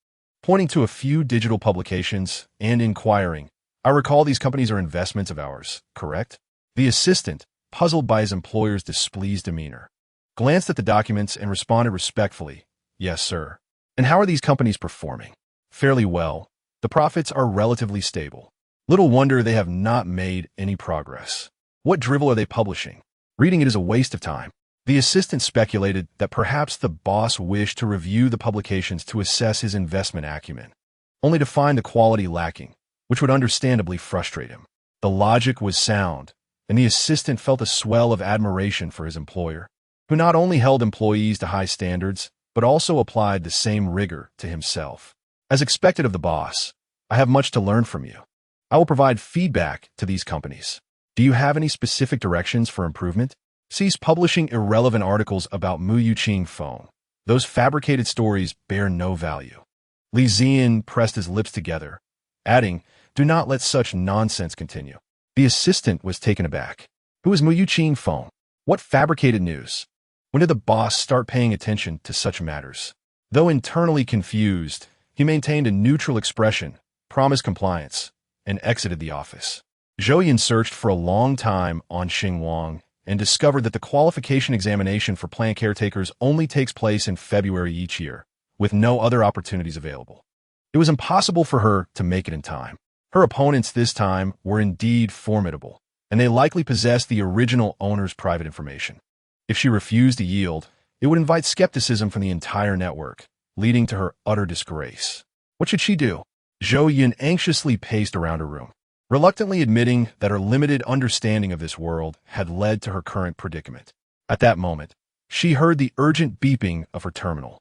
Pointing to a few digital publications and inquiring, "I recall these companies are investments of ours, correct?" The assistant, puzzled by his employer's displeased demeanor, glanced at the documents and responded respectfully, "Yes, sir." "And how are these companies performing?" "Fairly well. The profits are relatively stable. Little wonder they have not made any progress." "What drivel are they publishing?" "Reading it is a waste of time." The assistant speculated that perhaps the boss wished to review the publications to assess his investment acumen, only to find the quality lacking, which would understandably frustrate him. The logic was sound, and the assistant felt a swell of admiration for his employer, who not only held employees to high standards, but also applied the same rigor to himself. "As expected of the boss, I have much to learn from you. I will provide feedback to these companies. Do you have any specific directions for improvement?" "Cease publishing irrelevant articles about Mu Yuqing phone. Those fabricated stories bear no value." Li Ziyan pressed his lips together, adding, "Do not let such nonsense continue." The assistant was taken aback. "Who is Mu Yuqing phone? What fabricated news? When did the boss start paying attention to such matters?" Though internally confused, he maintained a neutral expression, promised compliance, and exited the office. Zhou Yun searched for a long time on Xinguang and discovered that the qualification examination for plant caretakers only takes place in February each year, with no other opportunities available. It was impossible for her to make it in time. Her opponents this time were indeed formidable, and they likely possessed the original owner's private information. If she refused to yield, it would invite skepticism from the entire network, leading to her utter disgrace. What should she do? Zhou Yun anxiously paced around her room, reluctantly admitting that her limited understanding of this world had led to her current predicament. At that moment, she heard the urgent beeping of her terminal.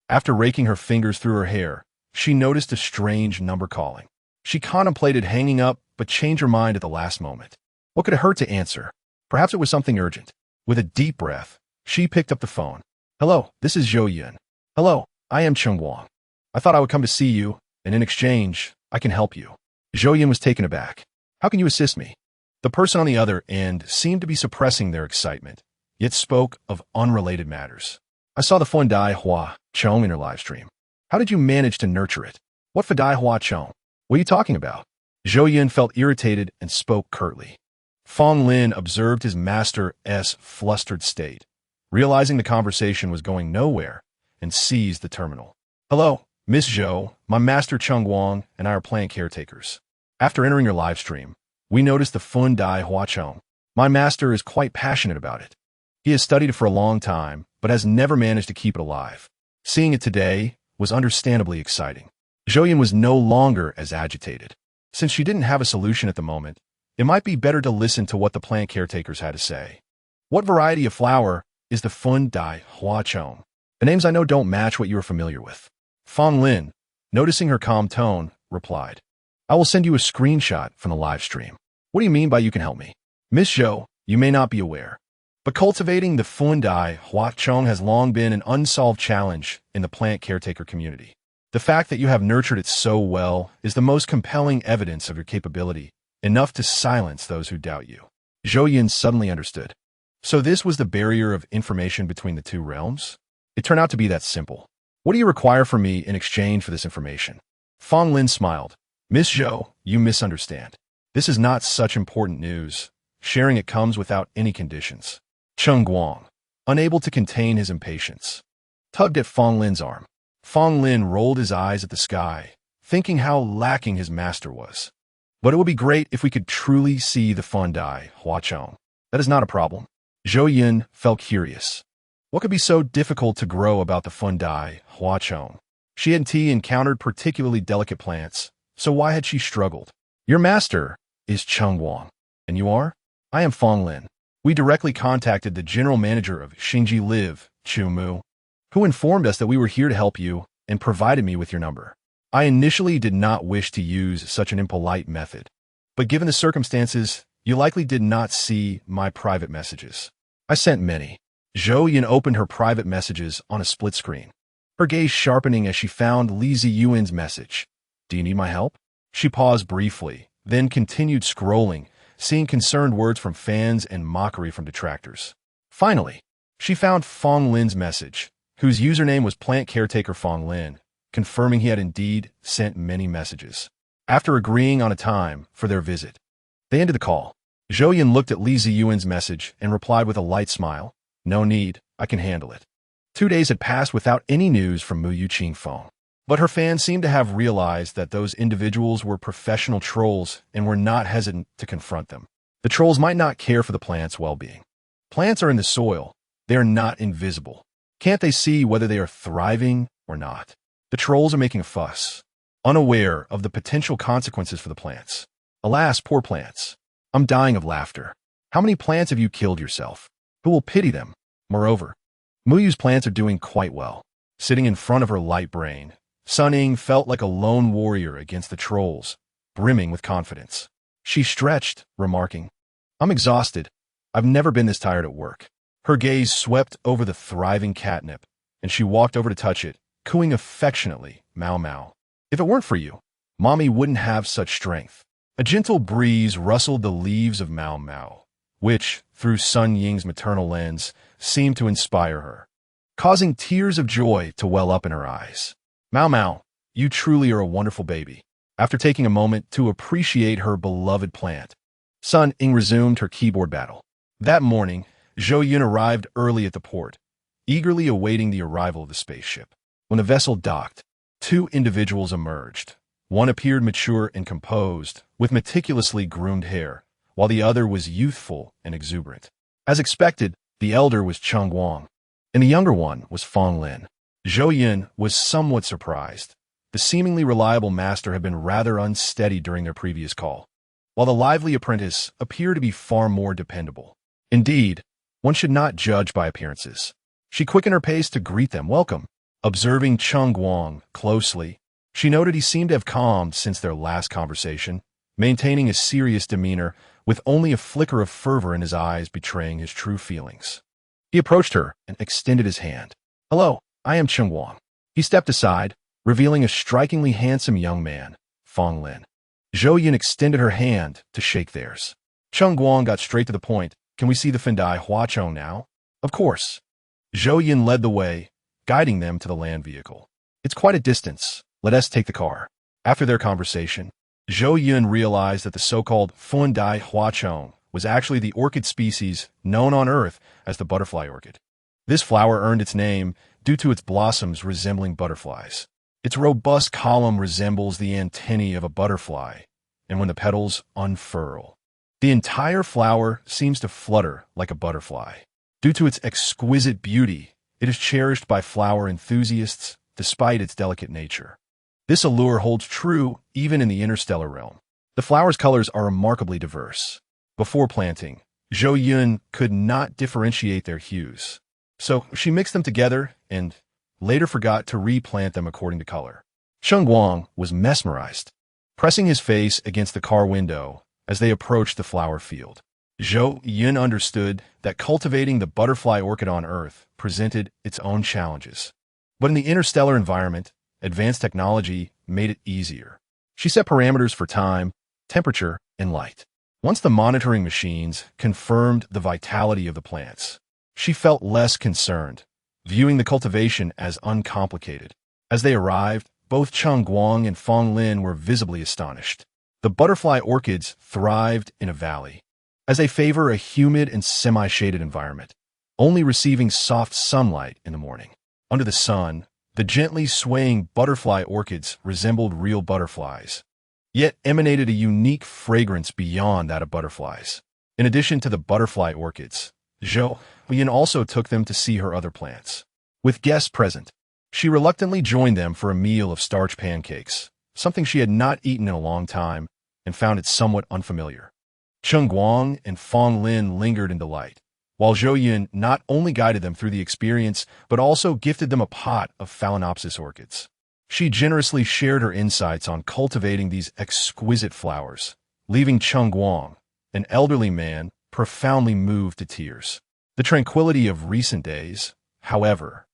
After raking her fingers through her hair, she noticed a strange number calling. She contemplated hanging up, but changed her mind at the last moment. What could it hurt to answer? Perhaps it was something urgent. With a deep breath, she picked up the phone. "Hello, this is Zhou Yun." "Hello, I am Cheng Wang. I thought I would come to see you, and in exchange, I can help you." Zhou Yun was taken aback. "How can you assist me?" The person on the other end seemed to be suppressing their excitement, yet spoke of unrelated matters. "I saw the Fun Dai Hua Chong in your live stream. How did you manage to nurture it?" "What Fun Dai Hua Chong? What are you talking about?" Zhou Yun felt irritated and spoke curtly. Fong Lin observed his master's flustered state, realizing the conversation was going nowhere, and seized the terminal. "Hello, Miss Zhou, my master Cheng Wang and I are plant caretakers. After entering your live stream, we noticed the Fun Dai Hua Chong. My master is quite passionate about it. He has studied it for a long time, but has never managed to keep it alive. Seeing it today was understandably exciting." Zhou Yun was no longer as agitated. Since she didn't have a solution at the moment, it might be better to listen to what the plant caretakers had to say. "What variety of flower is the Fun Dai Hua Chong. The names I know don't match what you are familiar with. Fong Lin, noticing her calm tone, replied, I will send you a screenshot from the live stream. What do you mean by you can help me? Miss Zhou, you may not be aware, but cultivating the Fun Dai Hua Chong has long been an unsolved challenge in the plant caretaker community. The fact that you have nurtured it so well is the most compelling evidence of your capability, enough to silence those who doubt you. Zhou Yun suddenly understood. So this was the barrier of information between the two realms? It turned out to be that simple. What do you require from me in exchange for this information? Fong Lin smiled. Miss Zhou, you misunderstand. This is not such important news. Sharing it comes without any conditions. Cheng Guang, unable to contain his impatience, tugged at Fong Lin's arm. Fong Lin rolled his eyes at the sky, thinking how lacking his master was. But it would be great if we could truly see the Fun Dai Hua Chong. That is not a problem. Zhou Yun felt curious. What could be so difficult to grow about the Fun Dai Hua Chong? She hadn't encountered particularly delicate plants, so why had she struggled? Your master is Cheng Guang, and you are? I am Fong Lin. We directly contacted the general manager of Xingji Live, Chu Mu, who informed us that we were here to help you and provided me with your number. I initially did not wish to use such an impolite method, but given the circumstances, you likely did not see my private messages. I sent many. Zhou Yun opened her private messages on a split screen, her gaze sharpening as she found Li Ziyuan's message. Do you need my help? She paused briefly, then continued scrolling, seeing concerned words from fans and mockery from detractors. Finally, she found Fong Lin's message, whose username was Plant Caretaker Fong Lin, confirming he had indeed sent many messages. After agreeing on a time for their visit, they ended the call. Zhou Yun looked at Li Ziyuan's message and replied with a light smile. No need, I can handle it. 2 days had passed without any news from Mu Yuqing Feng. But her fans seemed to have realized that those individuals were professional trolls and were not hesitant to confront them. The trolls might not care for the plant's well-being. Plants are in the soil. They are not invisible. Can't they see whether they are thriving or not? The trolls are making a fuss, unaware of the potential consequences for the plants. Alas, poor plants. I'm dying of laughter. How many plants have you killed yourself? Who will pity them? Moreover, Muyu's plants are doing quite well. Sitting in front of her light brain, Sun Ying felt like a lone warrior against the trolls, brimming with confidence. She stretched, remarking, I'm exhausted. I've never been this tired at work. Her gaze swept over the thriving catnip, and she walked over to touch it, cooing affectionately, Mao Mao. If it weren't for you, Mommy wouldn't have such strength. A gentle breeze rustled the leaves of Mao Mao, which, through Sun Ying's maternal lens, seemed to inspire her, causing tears of joy to well up in her eyes. Mao Mao, you truly are a wonderful baby. After taking a moment to appreciate her beloved plant, Sun Ying resumed her keyboard battle. That morning, Zhou Yun arrived early at the port, eagerly awaiting the arrival of the spaceship. When the vessel docked, 2 individuals emerged. One appeared mature and composed, with meticulously groomed hair, while the other was youthful and exuberant. As expected, the elder was Cheng Guang, and the younger one was Fong Lin. Zhou Yun was somewhat surprised. The seemingly reliable master had been rather unsteady during their previous call, while the lively apprentice appeared to be far more dependable. Indeed, one should not judge by appearances. She quickened her pace to greet them. Welcome. Observing Cheng Guang closely, she noted he seemed to have calmed since their last conversation, maintaining a serious demeanor with only a flicker of fervor in his eyes betraying his true feelings. He approached her and extended his hand. Hello, I am Cheng Guang. He stepped aside, revealing a strikingly handsome young man, Fong Lin. Zhou Yun extended her hand to shake theirs. Cheng Guang got straight to the point. Can we see the Fun Dai Hua Chong now? Of course. Zhou Yun led the way, guiding them to the land vehicle. It's quite a distance. Let us take the car. After their conversation, Zhou Yun realized that the so-called Fun Dai Hua Chong was actually the orchid species known on Earth as the butterfly orchid. This flower earned its name due to its blossoms resembling butterflies. Its robust column resembles the antennae of a butterfly, and when the petals unfurl, the entire flower seems to flutter like a butterfly. Due to its exquisite beauty, it is cherished by flower enthusiasts despite its delicate nature. This allure holds true even in the interstellar realm. The flower's colors are remarkably diverse. Before planting, Zhou Yun could not differentiate their hues. So she mixed them together and later forgot to replant them according to color. Cheng Guang was mesmerized, pressing his face against the car window as they approached the flower field. Zhou Yun understood that cultivating the butterfly orchid on Earth presented its own challenges. But in the interstellar environment, advanced technology made it easier. She set parameters for time, temperature, and light. Once the monitoring machines confirmed the vitality of the plants, she felt less concerned, viewing the cultivation as uncomplicated. As they arrived, both Cheng Guang and Fong Lin were visibly astonished. The butterfly orchids thrived in a valley, as they favor a humid and semi-shaded environment, only receiving soft sunlight in the morning. Under the sun, the gently swaying butterfly orchids resembled real butterflies, yet emanated a unique fragrance beyond that of butterflies. In addition to the butterfly orchids, Zhou Yun also took them to see her other plants. With guests present, she reluctantly joined them for a meal of starch pancakes, something she had not eaten in a long time and found it somewhat unfamiliar. Cheng Guang and Fong Lin lingered in delight, while Zhou Yun not only guided them through the experience, but also gifted them a pot of Phalaenopsis orchids. She generously shared her insights on cultivating these exquisite flowers, leaving Cheng Guang, an elderly man, profoundly moved to tears. The tranquility of recent days, however,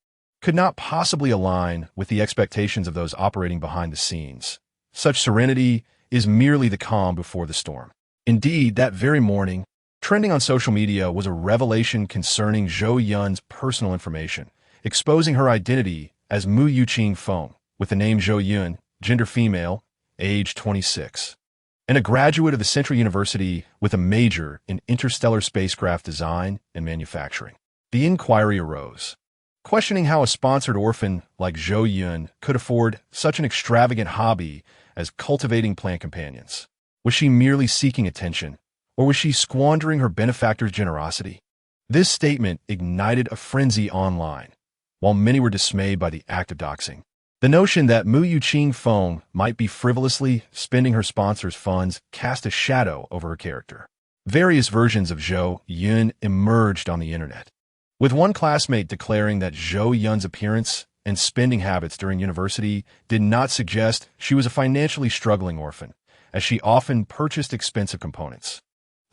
could not possibly align with the expectations of those operating behind the scenes. Such serenity is merely the calm before the storm. Indeed, that very morning, trending on social media was a revelation concerning Zhou Yun's personal information, exposing her identity as Mu Yuqing Feng, with the name Zhou Yun, gender female, age 26, and a graduate of the Central University with a major in interstellar spacecraft design and manufacturing. The inquiry arose, questioning how a sponsored orphan like Zhou Yun could afford such an extravagant hobby as cultivating plant companions. Was she merely seeking attention, or was she squandering her benefactor's generosity? This statement ignited a frenzy online, while many were dismayed by the act of doxing. The notion that Mu Yuqing Feng might be frivolously spending her sponsor's funds cast a shadow over her character. Various versions of Zhou Yun emerged on the internet, with one classmate declaring that Zhou Yun's appearance and spending habits during university did not suggest she was a financially struggling orphan, as she often purchased expensive components,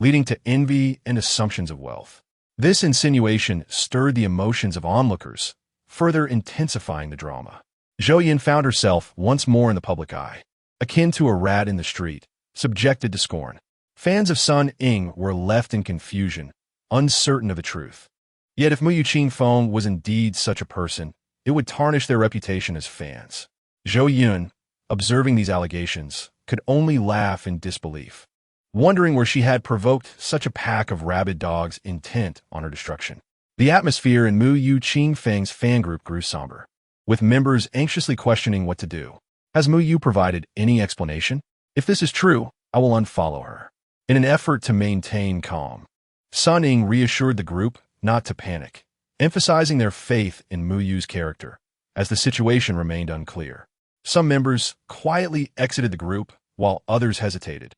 leading to envy and assumptions of wealth. This insinuation stirred the emotions of onlookers, further intensifying the drama. Zhou Yun found herself once more in the public eye, akin to a rat in the street, subjected to scorn. Fans of Sun Ying were left in confusion, uncertain of the truth. Yet if Mu Yuqing Feng was indeed such a person, it would tarnish their reputation as fans. Zhou Yun, observing these allegations, could only laugh in disbelief, wondering where she had provoked such a pack of rabid dogs intent on her destruction. The atmosphere in Mu Yuqing Feng's fan group grew somber, with members anxiously questioning what to do. Has Mu Yu provided any explanation? If this is true, I will unfollow her. In an effort to maintain calm, Sun Ying reassured the group not to panic, emphasizing their faith in Mu Yu's character, as the situation remained unclear. Some members quietly exited the group, while others hesitated,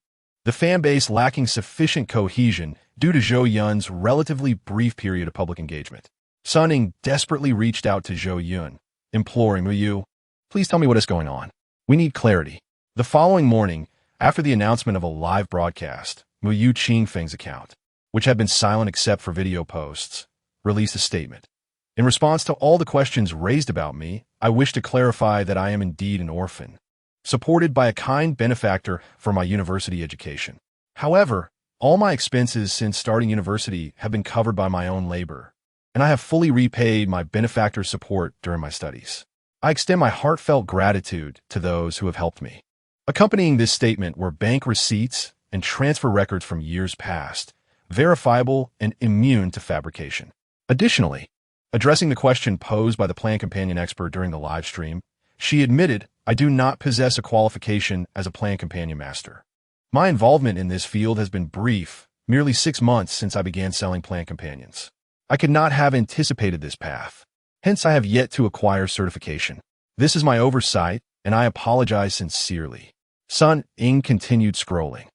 the fan base lacking sufficient cohesion due to Zhou Yun's relatively brief period of public engagement. Sun Ying desperately reached out to Zhou Yun, imploring Mu Yu, "Please tell me what is going on. We need clarity." The following morning, after the announcement of a live broadcast, Mu Yuqing Feng's account, which had been silent except for video posts, released a statement. In response to all the questions raised about me, I wish to clarify that I am indeed an orphan, supported by a kind benefactor for my university education. However, all my expenses since starting university have been covered by my own labor, and I have fully repaid my benefactor's support during my studies. I extend my heartfelt gratitude to those who have helped me. Accompanying this statement were bank receipts and transfer records from years past, verifiable and immune to fabrication. Additionally, addressing the question posed by the plant companion expert during the live stream, she admitted, "I do not possess a qualification as a plant companion master. My involvement in this field has been brief, merely 6 months since I began selling plant companions. I could not have anticipated this path. Hence, I have yet to acquire certification. This is my oversight, and I apologize sincerely." Sun Ying continued scrolling,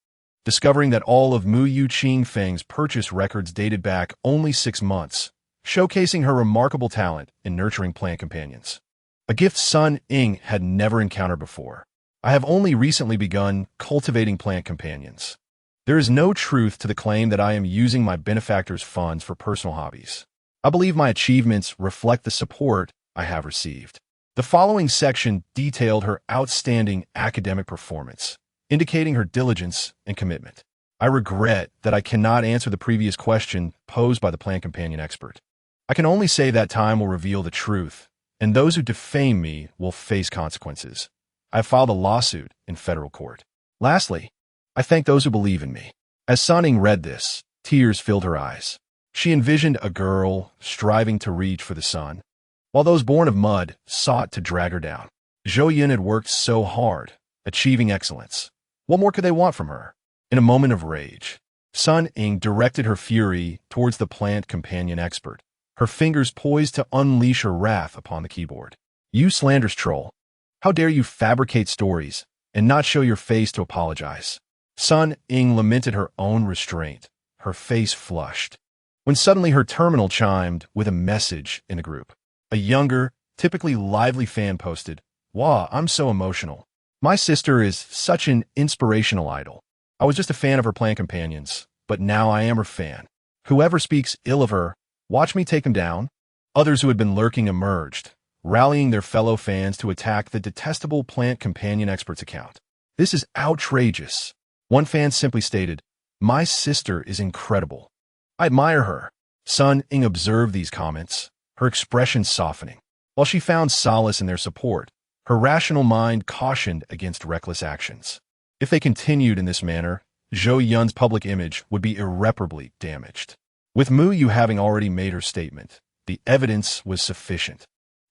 discovering that all of Mu Yuqing Feng's purchase records dated back only 6 months, showcasing her remarkable talent in nurturing plant companions. A gift Sun Ying had never encountered before. I have only recently begun cultivating plant companions. There is no truth to the claim that I am using my benefactor's funds for personal hobbies. I believe my achievements reflect the support I have received. The following section detailed her outstanding academic performance, indicating her diligence and commitment. I regret that I cannot answer the previous question posed by the plant companion expert. I can only say that time will reveal the truth, and those who defame me will face consequences. I have filed a lawsuit in federal court. Lastly, I thank those who believe in me. As Sun Ying read this, tears filled her eyes. She envisioned a girl striving to reach for the sun, while those born of mud sought to drag her down. Zhou Yun had worked so hard, achieving excellence. What more could they want from her? In a moment of rage, Sun Ying directed her fury towards the plant companion expert, her fingers poised to unleash her wrath upon the keyboard. You slanderous troll! How dare you fabricate stories and not show your face to apologize? Sun Ying lamented her own restraint, her face flushed, when suddenly her terminal chimed with a message in the group. A younger, typically lively fan posted, "Wow, I'm so emotional. My sister is such an inspirational idol. I was just a fan of her plant companions, but now I am her fan. Whoever speaks ill of her, watch me take them down." Others who had been lurking emerged, rallying their fellow fans to attack the detestable plant companion expert's account. This is outrageous. One fan simply stated, "My sister is incredible. I admire her." Sun Ying observed these comments, her expression softening. While she found solace in their support, her rational mind cautioned against reckless actions. If they continued in this manner, Zhou Yun's public image would be irreparably damaged. With Mu Yu having already made her statement, the evidence was sufficient,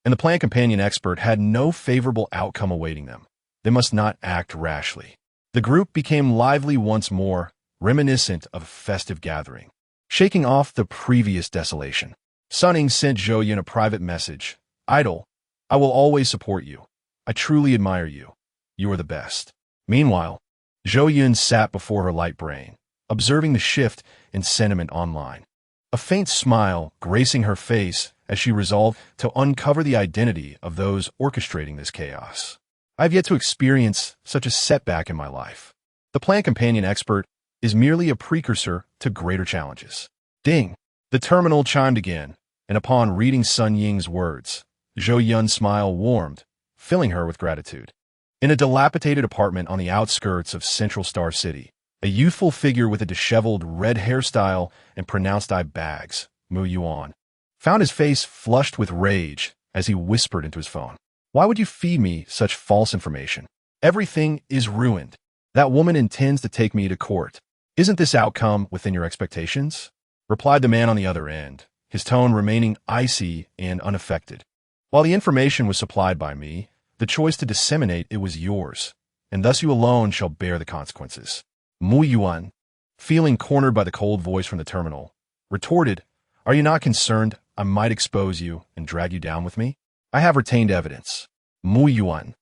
and the plant companion expert had no favorable outcome awaiting them. They must not act rashly. The group became lively once more, reminiscent of a festive gathering. Shaking off the previous desolation, Sun Ying sent Zhou Yun a private message. "Idol, I will always support you. I truly admire you. You are the best." Meanwhile, Zhou Yun sat before her light brain, observing the shift in sentiment online. A faint smile gracing her face as she resolved to uncover the identity of those orchestrating this chaos. I have yet to experience such a setback in my life. The plant companion expert is merely a precursor to greater challenges. Ding! The terminal chimed again, and upon reading Sun Ying's words, Zhou Yun's smile warmed, filling her with gratitude. In a dilapidated apartment on the outskirts of Central Star City, a youthful figure with a disheveled red hairstyle and pronounced eye bags, Mu Yuan, found his face flushed with rage as he whispered into his phone. "Why would you feed me such false information? Everything is ruined. That woman intends to take me to court. Isn't this outcome within your expectations?" replied the man on the other end, his tone remaining icy and unaffected. "While the information was supplied by me, the choice to disseminate it was yours, and thus you alone shall bear the consequences." Mu Yuan, feeling cornered by the cold voice from the terminal, retorted, "Are you not concerned I might expose you and drag you down with me? I have retained evidence." Mu Yuan,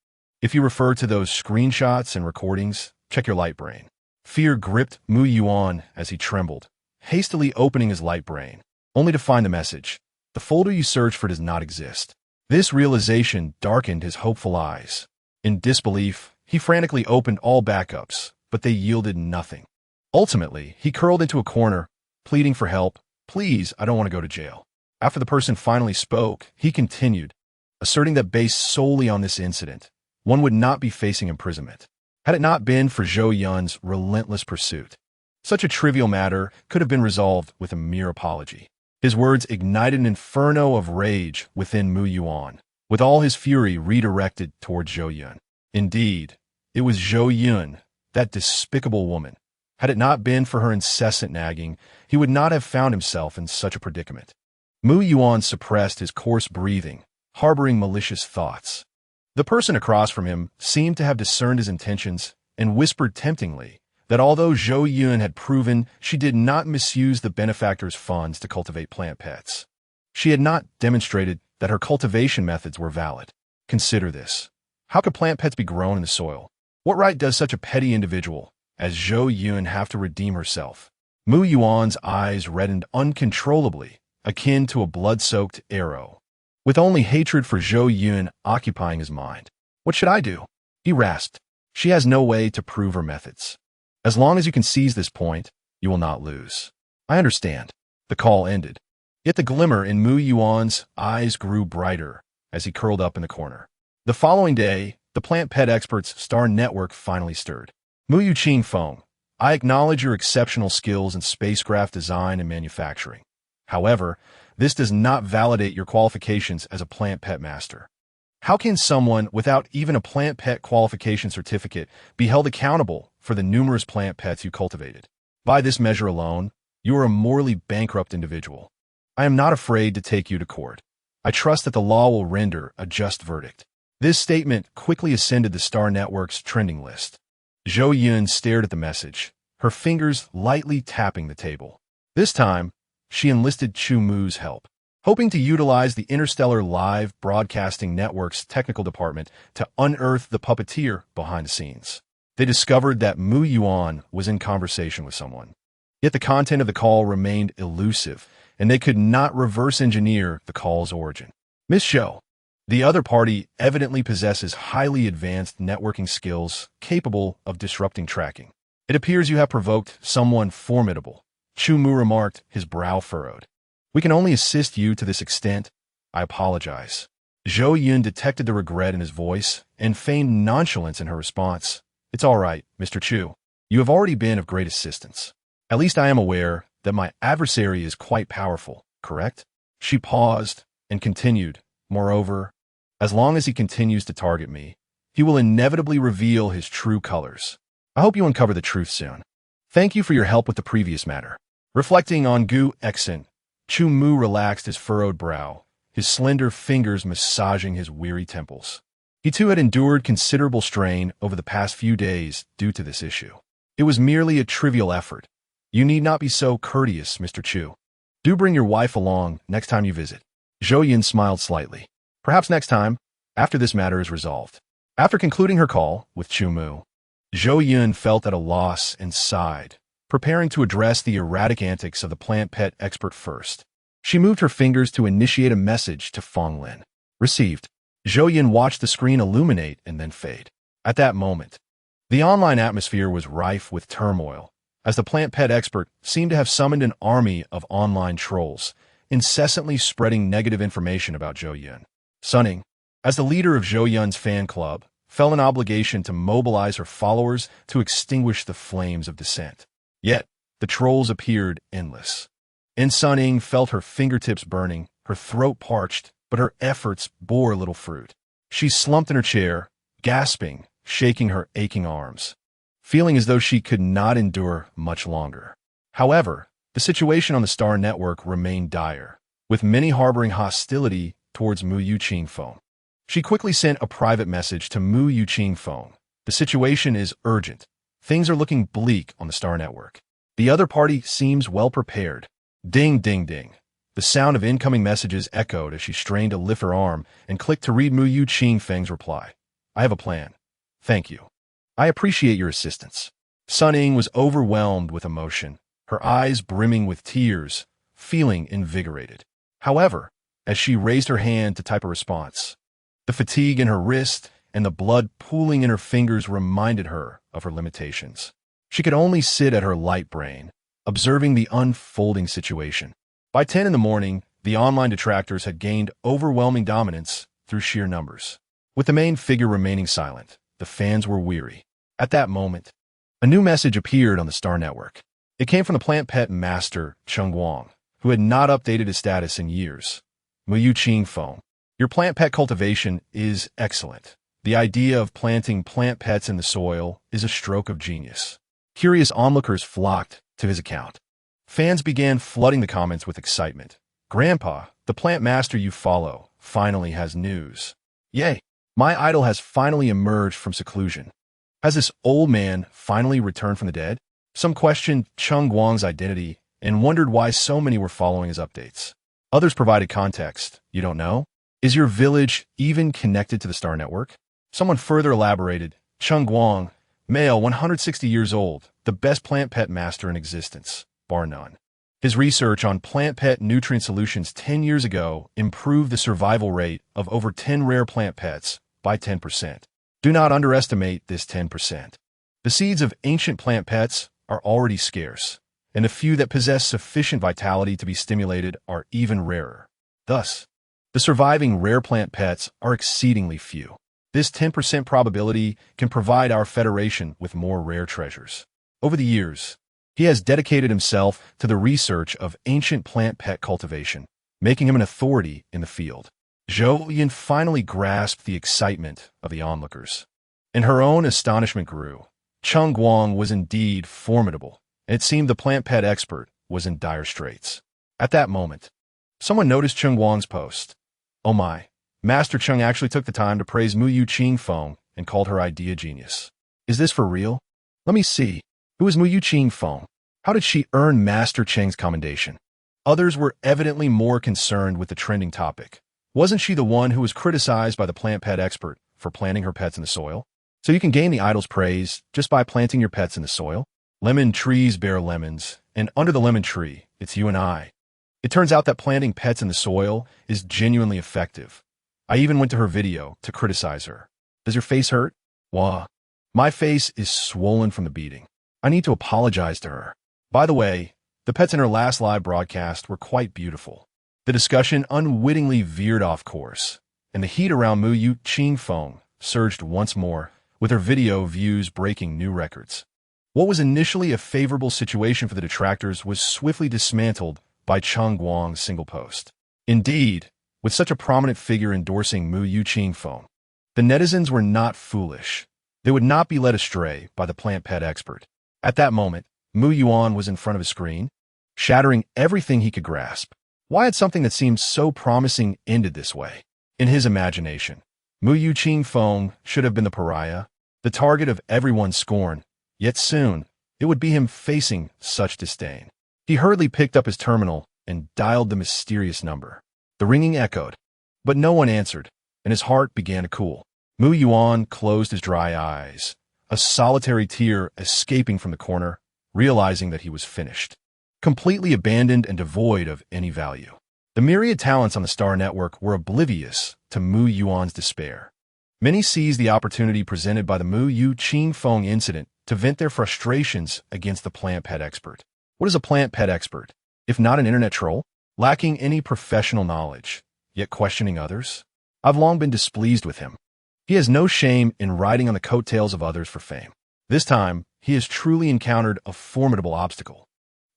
if you refer to those screenshots and recordings, check your light brain. Fear gripped Mu Yuan as he trembled, hastily opening his light brain, only to find the message. The folder you searched for does not exist. This realization darkened his hopeful eyes. In disbelief, he frantically opened all backups, but they yielded nothing. Ultimately, he curled into a corner, pleading for help. "Please, I don't want to go to jail." After the person finally spoke, he continued, asserting that based solely on this incident, one would not be facing imprisonment, had it not been for Zhou Yun's relentless pursuit. Such a trivial matter could have been resolved with a mere apology. His words ignited an inferno of rage within Mu Yuan, with all his fury redirected toward Zhou Yun. Indeed, it was Zhou Yun, that despicable woman. Had it not been for her incessant nagging, he would not have found himself in such a predicament. Mu Yuan suppressed his coarse breathing, harboring malicious thoughts. The person across from him seemed to have discerned his intentions and whispered temptingly that although Zhou Yun had proven she did not misuse the benefactor's funds to cultivate plant pets, she had not demonstrated that her cultivation methods were valid. Consider this. How could plant pets be grown in the soil? What right does such a petty individual as Zhou Yun have to redeem herself? Mu Yuan's eyes reddened uncontrollably akin to a blood-soaked arrow. With only hatred for Zhou Yun occupying his mind. What should I do? He rasped. She has no way to prove her methods. As long as you can seize this point, you will not lose. I understand. The call ended. Yet the glimmer in Mu Yuan's eyes grew brighter as he curled up in the corner. The following day, the plant pet expert's star network finally stirred. Mu Yuqing Feng, I acknowledge your exceptional skills in spacecraft design and manufacturing. However, this does not validate your qualifications as a plant pet master. How can someone without even a plant pet qualification certificate be held accountable for the numerous plant pets you cultivated? By this measure alone, you are a morally bankrupt individual. I am not afraid to take you to court. I trust that the law will render a just verdict. This statement quickly ascended the Star Network's trending list. Zhou Yun stared at the message, her fingers lightly tapping the table. This time, she enlisted Chu Mu's help, hoping to utilize the Interstellar Live Broadcasting Network's technical department to unearth the puppeteer behind the scenes. They discovered that Mu Yuan was in conversation with someone. Yet the content of the call remained elusive, and they could not reverse engineer the call's origin. Miss Zhou, the other party evidently possesses highly advanced networking skills capable of disrupting tracking. It appears you have provoked someone formidable. Chu Mu remarked, his brow furrowed. We can only assist you to this extent. I apologize. Zhou Yun detected the regret in his voice and feigned nonchalance in her response. It's all right, Mr. Chu. You have already been of great assistance. At least I am aware that my adversary is quite powerful, correct? She paused and continued, moreover, as long as he continues to target me, he will inevitably reveal his true colors. I hope you uncover the truth soon. Thank you for your help with the previous matter. Reflecting on Gu Exin, Chu Mu relaxed his furrowed brow, his slender fingers massaging his weary temples. He too had endured considerable strain over the past few days due to this issue. It was merely a trivial effort. You need not be so courteous, Mr. Chu. Do bring your wife along next time you visit. Zhou Yun smiled slightly. Perhaps next time, after this matter is resolved. After concluding her call with Chu Mu, Zhou Yun felt at a loss and sighed, preparing to address the erratic antics of the plant pet expert first. She moved her fingers to initiate a message to Feng Lin. Received. Zhou Yun watched the screen illuminate and then fade. At that moment, the online atmosphere was rife with turmoil, as the plant pet expert seemed to have summoned an army of online trolls, incessantly spreading negative information about Zhou Yun. Sunning, as the leader of Zhou Yun's fan club, felt an obligation to mobilize her followers to extinguish the flames of dissent. Yet, the trolls appeared endless. Sunning felt her fingertips burning, her throat parched, but her efforts bore little fruit. She slumped in her chair, gasping, shaking her aching arms, feeling as though she could not endure much longer. However, the situation on the Star Network remained dire, with many harboring hostility towards Mu Yuqing Feng. She quickly sent a private message to Mu Yuqing Feng. The situation is urgent. Things are looking bleak on the Star Network. The other party seems well prepared. Ding, ding, ding. The sound of incoming messages echoed as she strained to lift her arm and clicked to read Mu Yuqing Feng's reply. I have a plan. Thank you. I appreciate your assistance. Sunning was overwhelmed with emotion, her eyes brimming with tears, feeling invigorated. However, as she raised her hand to type a response, the fatigue in her wrist and the blood pooling in her fingers reminded her of her limitations. She could only sit at her light brain, observing the unfolding situation. By 10 in the morning, the online detractors had gained overwhelming dominance through sheer numbers. With the main figure remaining silent, the fans were weary. At that moment, a new message appeared on the Star Network. It came from the plant pet master, Cheng Guang, who had not updated his status in years. Mu Yuqing Feng, your plant pet cultivation is excellent. The idea of planting plant pets in the soil is a stroke of genius. Curious onlookers flocked to his account. Fans began flooding the comments with excitement. Grandpa, the plant master you follow, finally has news. Yay! My idol has finally emerged from seclusion. Has this old man finally returned from the dead? Some questioned Cheng Guang's identity and wondered why so many were following his updates. Others provided context. You don't know? Is your village even connected to the Star Network? Someone further elaborated. Cheng Guang, male, 160 years old, the best plant pet master in existence, bar none. His research on plant pet nutrient solutions 10 years ago improved the survival rate of over 10 rare plant pets by 10%. Do not underestimate this 10%. The seeds of ancient plant pets are already scarce, and the few that possess sufficient vitality to be stimulated are even rarer. Thus, the surviving rare plant pets are exceedingly few. This 10% probability can provide our Federation with more rare treasures. Over the years, he has dedicated himself to the research of ancient plant pet cultivation, making him an authority in the field. Zhou Yun finally grasped the excitement of the onlookers, and her own astonishment grew. Cheng Guang was indeed formidable, and it seemed the plant pet expert was in dire straits. At that moment, someone noticed Cheng Guang's post. Oh my, Master Cheng actually took the time to praise Mu Yu Qing Feng and called her idea genius. Is this for real? Let me see. Who is Mu Yu Qing Feng? How did she earn Master Cheng's commendation? Others were evidently more concerned with the trending topic. Wasn't she the one who was criticized by the plant pet expert for planting her pets in the soil? So you can gain the idol's praise just by planting your pets in the soil? Lemon trees bear lemons, and under the lemon tree, it's you and I. It turns out that planting pets in the soil is genuinely effective. I even went to her video to criticize her. Does your face hurt? Wah. My face is swollen from the beating. I need to apologize to her. By the way, the pets in her last live broadcast were quite beautiful. The discussion unwittingly veered off course, and the heat around Mu Yu Qing Feng surged once more, with her video views breaking new records. What was initially a favorable situation for the detractors was swiftly dismantled by Cheng Guang's single post. Indeed, with such a prominent figure endorsing Mu Yu Qing Feng, the netizens were not foolish. They would not be led astray by the plant pet expert. At that moment, Mu Yuan was in front of his screen, shattering everything he could grasp. Why had something that seemed so promising ended this way? In his imagination, Mu Yu Qing Feng should have been the pariah, the target of everyone's scorn, yet soon it would be him facing such disdain. He hurriedly picked up his terminal and dialed the mysterious number. The ringing echoed, but no one answered, and his heart began to cool. Mu Yuan closed his dry eyes, a solitary tear escaping from the corner, realizing that he was finished, completely abandoned and devoid of any value. The myriad talents on the Star Network were oblivious to Mu Yuan's despair. Many seized the opportunity presented by the Mu Yu Qing Feng incident to vent their frustrations against the plant pet expert. What is a plant pet expert, if not an internet troll, lacking any professional knowledge, yet questioning others? I've long been displeased with him. He has no shame in riding on the coattails of others for fame. This time, he has truly encountered a formidable obstacle.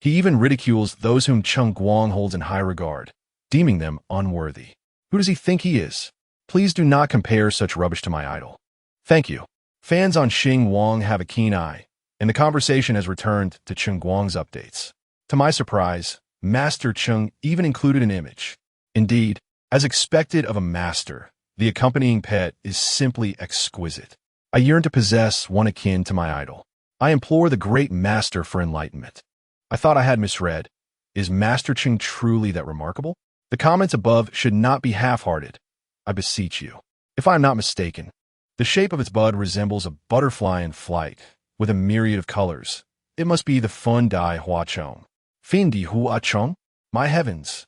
He even ridicules those whom Cheng Guang holds in high regard, deeming them unworthy. Who does he think he is? Please do not compare such rubbish to my idol. Thank you. Fans on Xing Wang have a keen eye, and the conversation has returned to Cheng Guang's updates. To my surprise, Master Cheng even included an image. Indeed, as expected of a master, the accompanying pet is simply exquisite. I yearn to possess one akin to my idol. I implore the great master for enlightenment. I thought I had misread. Is Master Cheng truly that remarkable? The comments above should not be half-hearted. I beseech you. If I am not mistaken, the shape of its bud resembles a butterfly in flight, with a myriad of colors. It must be the Fun Dai Hua Chong. Fin Di Hua Chong? My heavens!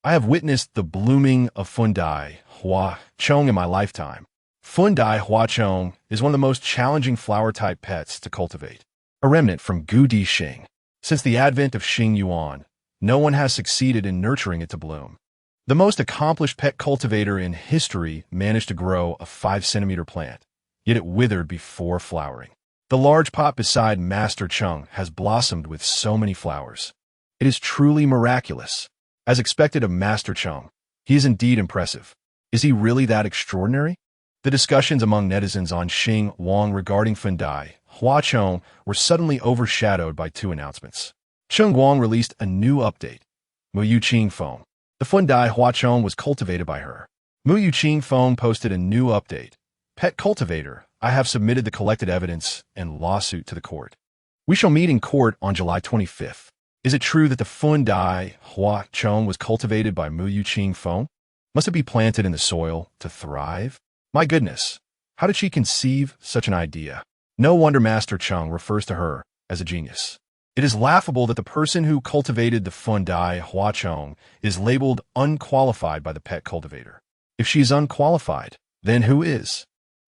I have witnessed the blooming of Fun Dai Hua Chong in my lifetime. Fun Dai Hua Chong is one of the most challenging flower-type pets to cultivate, a remnant from Gu Di Xing. Since the advent of Xing Yuan, no one has succeeded in nurturing it to bloom. The most accomplished pet cultivator in history managed to grow a 5-centimeter plant, yet it withered before flowering. The large pot beside Master Cheng has blossomed with so many flowers. It is truly miraculous. As expected of Master Cheng, he is indeed impressive. Is he really that extraordinary? The discussions among netizens on Xing Wang regarding Fun Dai Hua Chong were suddenly overshadowed by two announcements. Cheng Guang released a new update. Mu Yu Qing Feng. The Fun Dai Hua Chong was cultivated by her. Mu Yu Qing Feng posted a new update. Pet cultivator, I have submitted the collected evidence and lawsuit to the court. We shall meet in court on July 25th. Is it true that the Fun Dai Hua Chong was cultivated by Mu Yu Qing Feng? Must it be planted in the soil to thrive? My goodness, how did she conceive such an idea? No wonder Master Cheng refers to her as a genius. It is laughable that the person who cultivated the Fundai Huachong is labeled unqualified by the pet cultivator. If she is unqualified, then who is?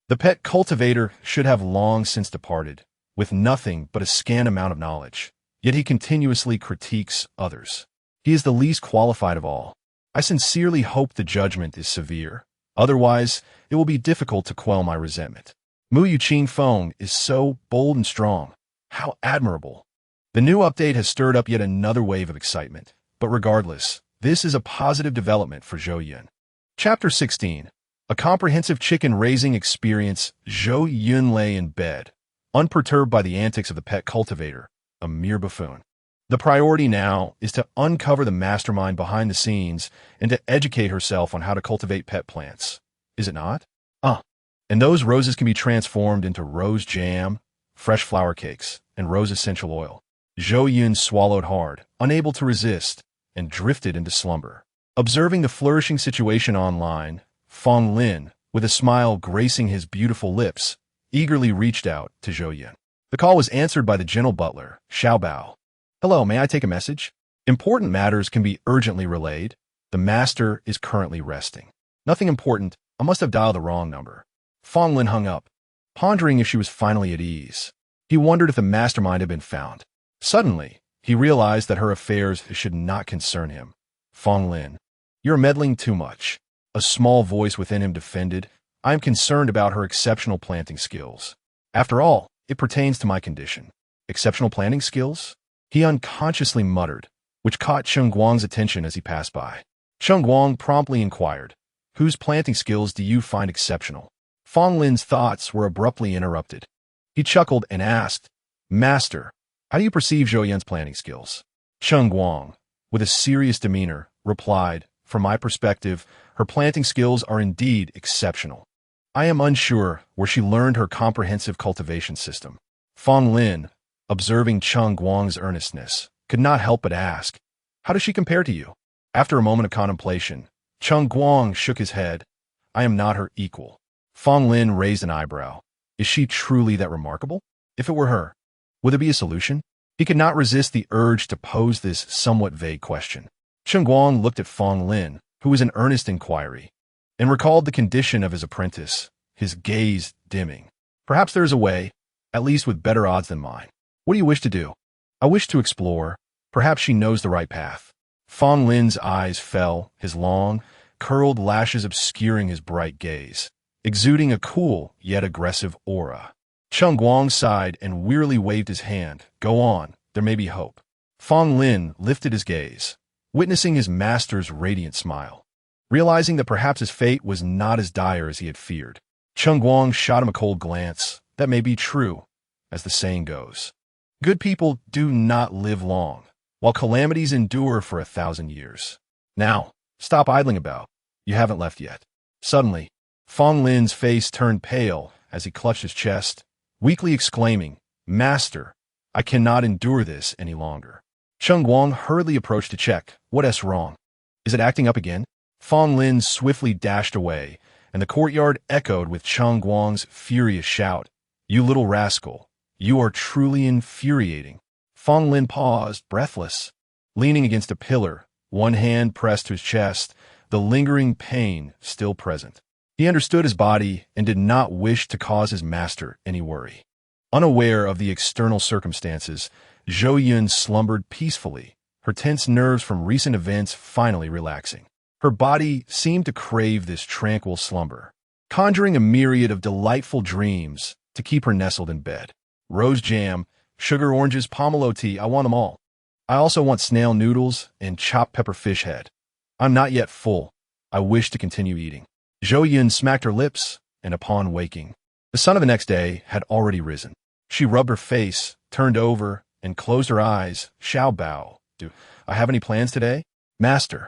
The pet cultivator should have long since departed, with nothing but a scant amount of knowledge. Yet he continuously critiques others. He is the least qualified of all. I sincerely hope the judgment is severe. Otherwise, it will be difficult to quell my resentment. Mu Yuqing Feng is so bold and strong. How admirable. The new update has stirred up yet another wave of excitement. But regardless, this is a positive development for Zhou Yun. Chapter 16. A comprehensive chicken-raising experience. Zhou Yun lay in bed, unperturbed by the antics of the pet cultivator, a mere buffoon. The priority now is to uncover the mastermind behind the scenes and to educate herself on how to cultivate pet plants. Is it not? And those roses can be transformed into rose jam, fresh flower cakes, and rose essential oil. Zhou Yun swallowed hard, unable to resist, and drifted into slumber. Observing the flourishing situation online, Fong Lin, with a smile gracing his beautiful lips, eagerly reached out to Zhou Yun. The call was answered by the gentle butler, Xiao Bao. Hello, may I take a message? Important matters can be urgently relayed. The master is currently resting. Nothing important. I must have dialed the wrong number. Fong Lin hung up, pondering if she was finally at ease. He wondered if the mastermind had been found. Suddenly, he realized that her affairs should not concern him. Fong Lin, you're meddling too much. A small voice within him defended. I am concerned about her exceptional planting skills. After all, it pertains to my condition. Exceptional planting skills? He unconsciously muttered, which caught Cheng Guang's attention as he passed by. Cheng Guang promptly inquired, whose planting skills do you find exceptional? Fong Lin's thoughts were abruptly interrupted. He chuckled and asked, Master, how do you perceive Zhou Yun's planting skills? Cheng Guang, with a serious demeanor, replied, from my perspective, her planting skills are indeed exceptional. I am unsure where she learned her comprehensive cultivation system. Fong Lin, observing Cheng Guang's earnestness, could not help but ask, how does she compare to you? After a moment of contemplation, Cheng Guang shook his head. I am not her equal. Fong Lin raised an eyebrow. Is she truly that remarkable? If it were her, would there be a solution? He could not resist the urge to pose this somewhat vague question. Cheng Guang looked at Fong Lin, who was in earnest inquiry, and recalled the condition of his apprentice, his gaze dimming. Perhaps there is a way, at least with better odds than mine. What do you wish to do? I wish to explore. Perhaps she knows the right path. Fong Lin's eyes fell, his long, curled lashes obscuring his bright gaze, exuding a cool yet aggressive aura. Cheng Guang sighed and wearily waved his hand. Go on, there may be hope. Fong Lin lifted his gaze, witnessing his master's radiant smile. Realizing that perhaps his fate was not as dire as he had feared, Cheng Guang shot him a cold glance. That may be true, as the saying goes. Good people do not live long, while calamities endure for 1,000 years. Now, stop idling about. You haven't left yet. Suddenly, Fong Lin's face turned pale as he clutched his chest, weakly exclaiming, Master, I cannot endure this any longer. Cheng Guang hurriedly approached to check. What's wrong? Is it acting up again? Fong Lin swiftly dashed away, and the courtyard echoed with Cheng Guang's furious shout. You little rascal, you are truly infuriating. Fong Lin paused, breathless, leaning against a pillar, one hand pressed to his chest, the lingering pain still present. He understood his body and did not wish to cause his master any worry. Unaware of the external circumstances, Zhou Yun slumbered peacefully, her tense nerves from recent events finally relaxing. Her body seemed to crave this tranquil slumber, conjuring a myriad of delightful dreams to keep her nestled in bed. Rose jam, sugar oranges, pomelo tea, I want them all. I also want snail noodles and chopped pepper fish head. I'm not yet full. I wish to continue eating. Zhou Yun smacked her lips, and upon waking, the sun of the next day had already risen. She rubbed her face, turned over, and closed her eyes. Xiao Bao, do I have any plans today? Master,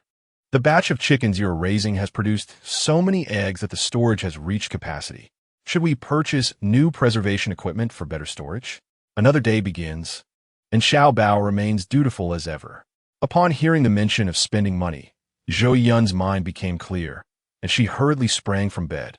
the batch of chickens you are raising has produced so many eggs that the storage has reached capacity. Should we purchase new preservation equipment for better storage? Another day begins, and Xiao Bao remains dutiful as ever. Upon hearing the mention of spending money, Zhou Yun's mind became clear, and she hurriedly sprang from bed.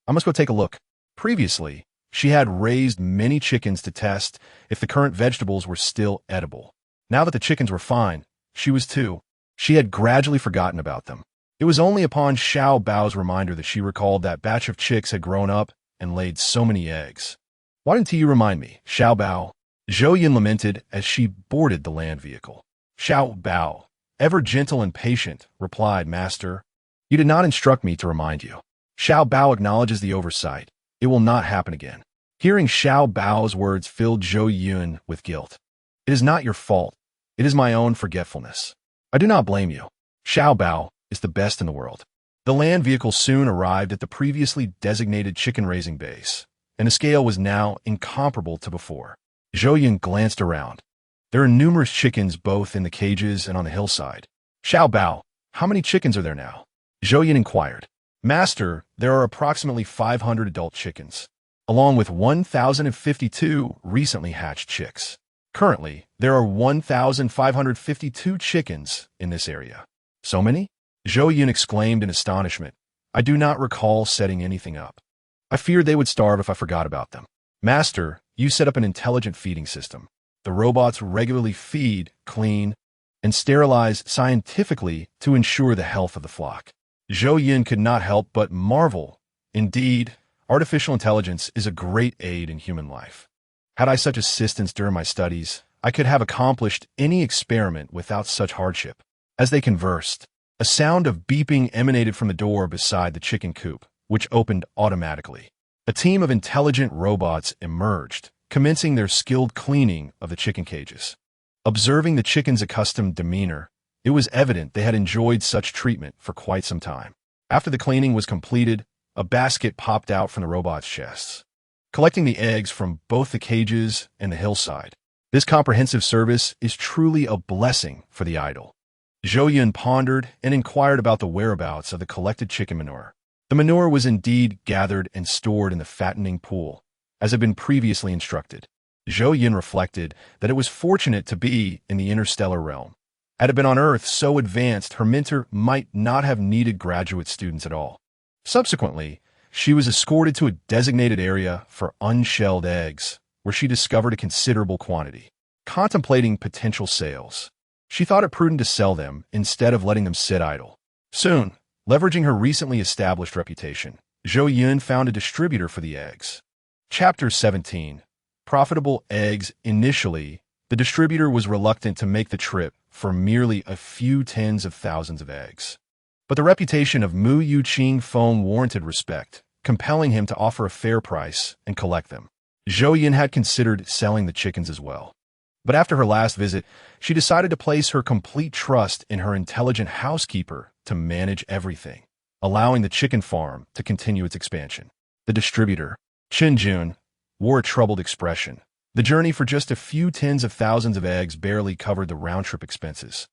I must go take a look. Previously, She had raised many chickens to test if the current vegetables were still edible. Now that the chickens were fine, she was too. She had gradually forgotten about them. It was only upon Xiao Bao's reminder that she recalled that batch of chicks had grown up and laid so many eggs. "Why didn't you remind me, Xiao Bao?" Zhou Yun lamented as she boarded the land vehicle. "Xiao Bao, ever gentle and patient," replied Master. "You did not instruct me to remind you." Xiao Bao acknowledges the oversight. It will not happen again. Hearing Xiao Bao's words filled Zhou Yun with guilt. "It is not your fault. It is my own forgetfulness. I do not blame you. Xiao Bao is the best in the world." The land vehicle soon arrived at the previously designated chicken-raising base, and the scale was now incomparable to before. Zhou Yun glanced around. There are numerous chickens both in the cages and on the hillside. "Xiao Bao, how many chickens are there now?" Zhou Yun inquired. "Master, there are approximately 500 adult chickens, along with 1,052 recently hatched chicks. Currently, there are 1,552 chickens in this area." "So many?" Zhou Yun exclaimed in astonishment. "I do not recall setting anything up. I feared they would starve if I forgot about them." "Master, you set up an intelligent feeding system. The robots regularly feed, clean, and sterilize scientifically to ensure the health of the flock." Zhou Yun could not help but marvel. Indeed, artificial intelligence is a great aid in human life. Had I such assistance during my studies, I could have accomplished any experiment without such hardship. As they conversed, a sound of beeping emanated from the door beside the chicken coop, which opened automatically. A team of intelligent robots emerged, commencing their skilled cleaning of the chicken cages. Observing the chickens' accustomed demeanor, it was evident they had enjoyed such treatment for quite some time. After the cleaning was completed, a basket popped out from the robots' chests, collecting the eggs from both the cages and the hillside. This comprehensive service is truly a blessing for the idle. Zhou Yun pondered and inquired about the whereabouts of the collected chicken manure. The manure was indeed gathered and stored in the fattening pool, as had been previously instructed. Zhou Yun reflected that it was fortunate to be in the interstellar realm. Had it been on Earth so advanced, her mentor might not have needed graduate students at all. Subsequently, she was escorted to a designated area for unshelled eggs, where she discovered a considerable quantity. Contemplating potential sales, she thought it prudent to sell them instead of letting them sit idle. Soon, leveraging her recently established reputation, Zhou Yun found a distributor for the eggs. Chapter 17. Profitable eggs. Initially, the distributor was reluctant to make the trip for merely a few tens of thousands of eggs. But the reputation of Mu Yuqing Foam warranted respect, compelling him to offer a fair price and collect them. Zhou Yun had considered selling the chickens as well. But after her last visit, she decided to place her complete trust in her intelligent housekeeper to manage everything, allowing the chicken farm to continue its expansion. The distributor, Chen Jun, wore a troubled expression. The journey for just a few tens of thousands of eggs barely covered the round-trip expenses.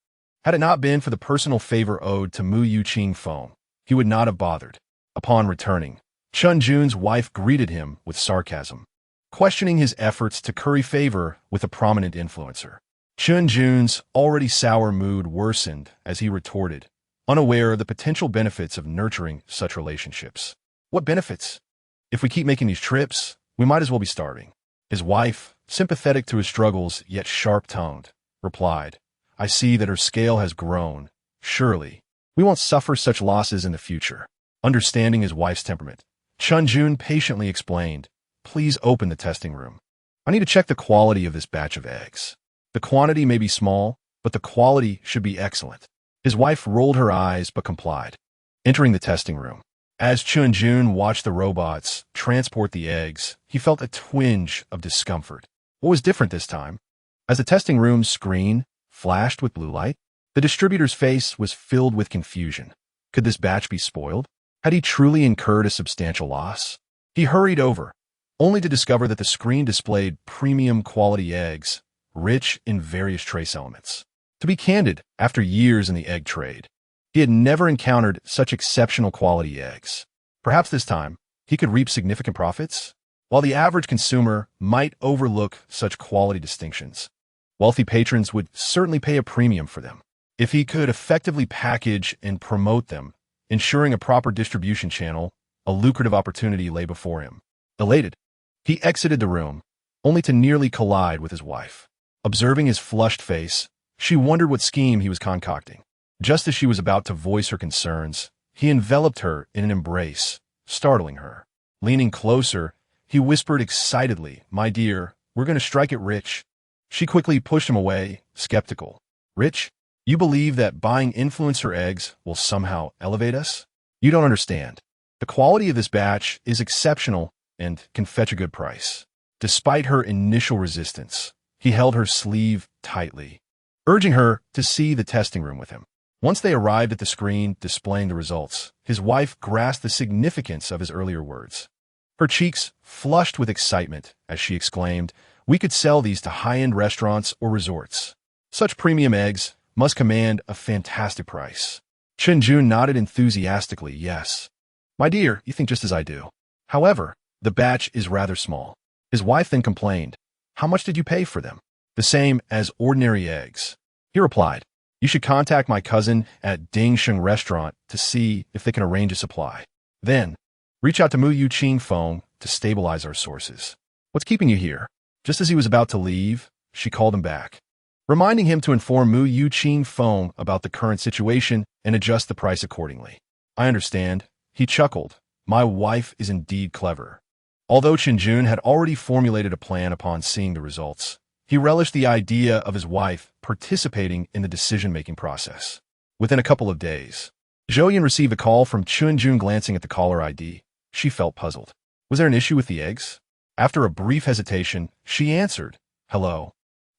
Had it not been for the personal favor owed to Mu Yuqing Foam, he would not have bothered. Upon returning, Chen Jun's wife greeted him with sarcasm, questioning his efforts to curry favor with a prominent influencer. Chen Jun's already sour mood worsened as he retorted, unaware of the potential benefits of nurturing such relationships. "What benefits? If we keep making these trips, we might as well be starving." His wife, sympathetic to his struggles yet sharp-tongued, replied, "I see that her scale has grown. Surely, we won't suffer such losses in the future." Understanding his wife's temperament, Chen Jun patiently explained, "Please open the testing room. I need to check the quality of this batch of eggs. The quantity may be small, but the quality should be excellent." His wife rolled her eyes but complied. Entering the testing room, as Chen Jun watched the robots transport the eggs, he felt a twinge of discomfort. What was different this time? As the testing room's screen flashed with blue light, the distributor's face was filled with confusion. Could this batch be spoiled? Had he truly incurred a substantial loss? He hurried over, only to discover that the screen displayed premium quality eggs, rich in various trace elements. To be candid, after years in the egg trade, he had never encountered such exceptional quality eggs. Perhaps this time, he could reap significant profits? While the average consumer might overlook such quality distinctions, wealthy patrons would certainly pay a premium for them. If he could effectively package and promote them, ensuring a proper distribution channel, a lucrative opportunity lay before him. Elated, He exited the room, only to nearly collide with his wife. Observing his flushed face, she wondered what scheme he was concocting. Just as she was about to voice her concerns, he enveloped her in an embrace, startling her. Leaning closer, he whispered excitedly, "My dear, we're going to strike it rich." She quickly pushed him away, skeptical. "Rich? You believe that buying influencer eggs will somehow elevate us? You don't understand. The quality of this batch is exceptional and can fetch a good price." Despite her initial resistance, he held her sleeve tightly, urging her to see the testing room with him. Once they arrived at the screen displaying the results, his wife grasped the significance of his earlier words. Her cheeks flushed with excitement as she exclaimed, "We could sell these to high-end restaurants or resorts. Such premium eggs must command a fantastic price." Jun nodded enthusiastically, "Yes. My dear, you think just as I do. However, the batch is rather small." His wife then complained, "How much did you pay for them?" "The same as ordinary eggs." He replied, "You should contact my cousin at Dingsheng Restaurant to see if they can arrange a supply. Then, reach out to Mu Yuqing Phone to stabilize our sources." "What's keeping you here?" Just as he was about to leave, she called him back, reminding him to inform Mu Yuqing Phone about the current situation and adjust the price accordingly. "I understand." He chuckled. "My wife is indeed clever." Although Jun had already formulated a plan upon seeing the results, he relished the idea of his wife participating in the decision-making process. Within a couple of days, Zhou Yun received a call from Jun. Glancing at the caller ID, she felt puzzled. Was there an issue with the eggs? After a brief hesitation, she answered, "Hello."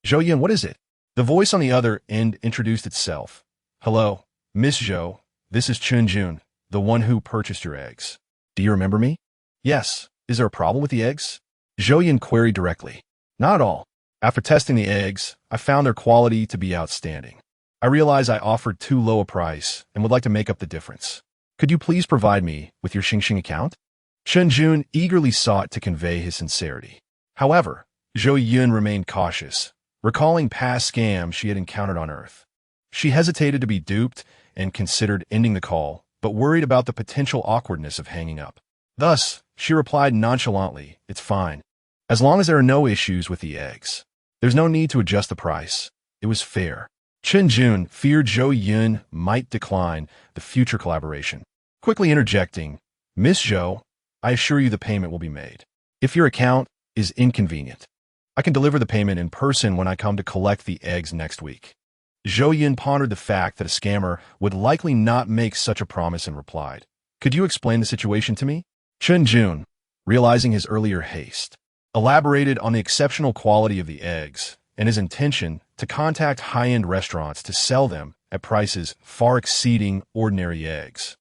"Zhou Yun, what is it?" The voice on the other end introduced itself. "Hello, Miss Zhou. This is Jun, the one who purchased your eggs. Do you remember me?" "Yes. Is there a problem with the eggs?" Zhou Yun queried directly. "Not at all. After testing the eggs, I found their quality to be outstanding. I realize I offered too low a price and would like to make up the difference. Could you please provide me with your Xingxing account?" Jun eagerly sought to convey his sincerity. However, Zhou Yun remained cautious, recalling past scams she had encountered on Earth. She hesitated to be duped and considered ending the call, but worried about the potential awkwardness of hanging up. Thus, she replied nonchalantly, "It's fine. As long as there are no issues with the eggs. There's no need to adjust the price. It was fair." Jun feared Zhou Yun might decline the future collaboration, quickly interjecting, "Miss Zhou, I assure you the payment will be made. If your account is inconvenient, I can deliver the payment in person when I come to collect the eggs next week." Zhou Yun pondered the fact that a scammer would likely not make such a promise and replied, "Could you explain the situation to me?" Jun, realizing his earlier haste, elaborated on the exceptional quality of the eggs and his intention to contact high-end restaurants to sell them at prices far exceeding ordinary eggs.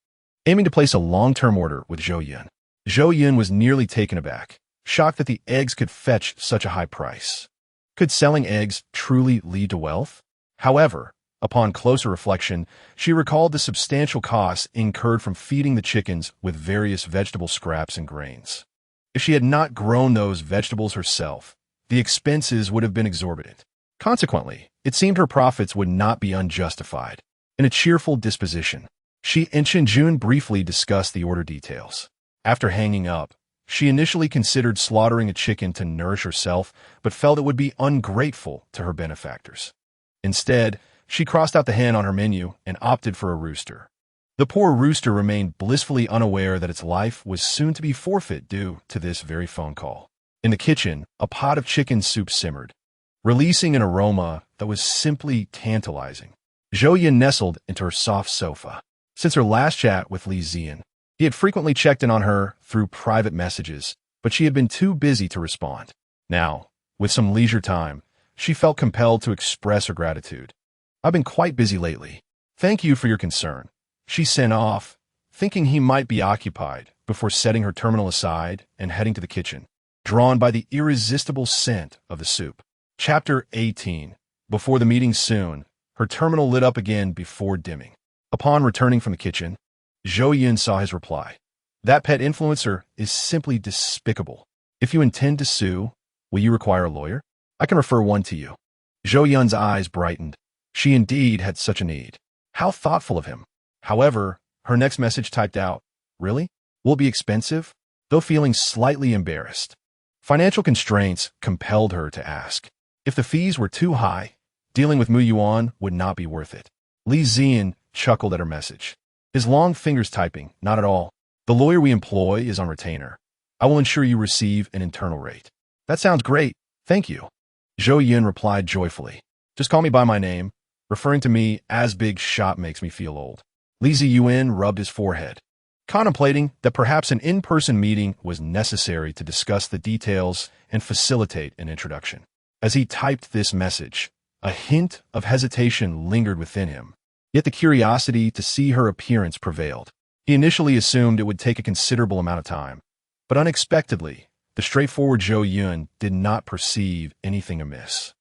Aiming to place a long-term order with Zhou Yun was nearly taken aback, shocked that the eggs could fetch such a high price. Could selling eggs truly lead to wealth? However, upon closer reflection, she recalled the substantial costs incurred from feeding the chickens with various vegetable scraps and grains. If she had not grown those vegetables herself, the expenses would have been exorbitant. Consequently, it seemed her profits would not be unjustified. In a cheerful disposition, she and Jun briefly discussed the order details. After hanging up, she initially considered slaughtering a chicken to nourish herself, but felt it would be ungrateful to her benefactors. Instead, she crossed out the hen on her menu and opted for a rooster. The poor rooster remained blissfully unaware that its life was soon to be forfeit due to this very phone call. In the kitchen, a pot of chicken soup simmered, releasing an aroma that was simply tantalizing. Zhou Yun nestled into her soft sofa. Since her last chat with Li Ziyan, he had frequently checked in on her through private messages, but she had been too busy to respond. Now, with some leisure time, she felt compelled to express her gratitude. "I've been quite busy lately. Thank you for your concern." She sent off, thinking he might be occupied, before setting her terminal aside and heading to the kitchen, drawn by the irresistible scent of the soup. Chapter 18. Before the meeting soon, her terminal lit up again before dimming. Upon returning from the kitchen, Zhou Yun saw his reply. "That pet influencer is simply despicable. If you intend to sue, will you require a lawyer? I can refer one to you." Zhou Yun's eyes brightened. She indeed had such a need. How thoughtful of him. However, her next message typed out, "Really? Will it be expensive?" Though feeling slightly embarrassed. Financial constraints compelled her to ask. If the fees were too high, dealing with Mu Yuan would not be worth it. Li Ziyan chuckled at her message. His long fingers typing, not at all. The lawyer we employ is on retainer. I will ensure you receive an internal rate. That sounds great. Thank you. Zhou Yun replied joyfully. Just call me by my name. Referring to me as Big Shot makes me feel old. Li Ziyan rubbed his forehead, contemplating that perhaps an in-person meeting was necessary to discuss the details and facilitate an introduction. As he typed this message, a hint of hesitation lingered within him, yet the curiosity to see her appearance prevailed. He initially assumed it would take a considerable amount of time, but unexpectedly, the straightforward Zhou Yun did not perceive anything amiss.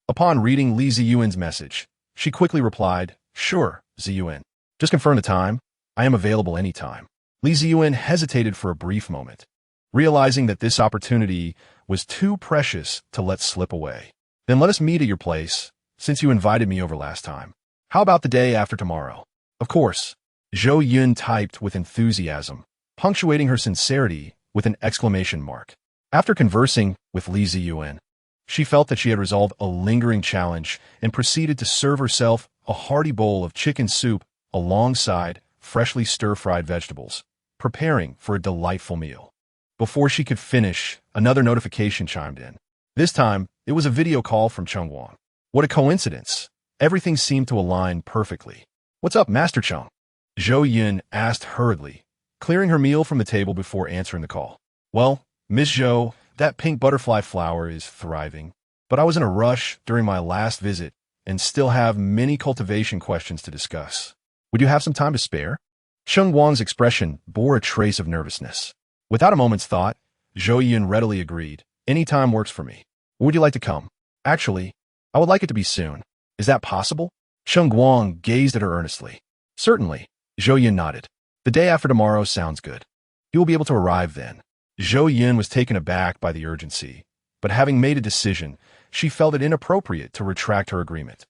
Upon reading Li Ziyuan's message, she quickly replied, "Sure, Ziyuan. Just confirm the time. I am available anytime." Li Ziyuan hesitated for a brief moment, realizing that this opportunity was too precious to let slip away. "Then let us meet at your place, since you invited me over last time. How about the day after tomorrow?" "Of course." Zhou Yun typed with enthusiasm, punctuating her sincerity with an exclamation mark. After conversing with Li Ziyuan, she felt that she had resolved a lingering challenge and proceeded to serve herself a hearty bowl of chicken soup alongside freshly stir-fried vegetables, preparing for a delightful meal. Before she could finish, another notification chimed in. This time, it was a video call from Chung Wang. What a coincidence. Everything seemed to align perfectly. "What's up, Master Chung?" Zhou Yun asked hurriedly, clearing her meal from the table before answering the call. "Well, Miss Zhou, that pink butterfly flower is thriving, but I was in a rush during my last visit and still have many cultivation questions to discuss. Would you have some time to spare?" Chung Wang's expression bore a trace of nervousness. Without a moment's thought, Zhou Yun readily agreed. "Any time works for me. Where would you like to come?" "Actually, I would like it to be soon. Is that possible?" Chung Wang gazed at her earnestly. "Certainly." Zhou Yun nodded. "The day after tomorrow sounds good. You will be able to arrive then." Zhou Yun was taken aback by the urgency, but having made a decision, she felt it inappropriate to retract her agreement.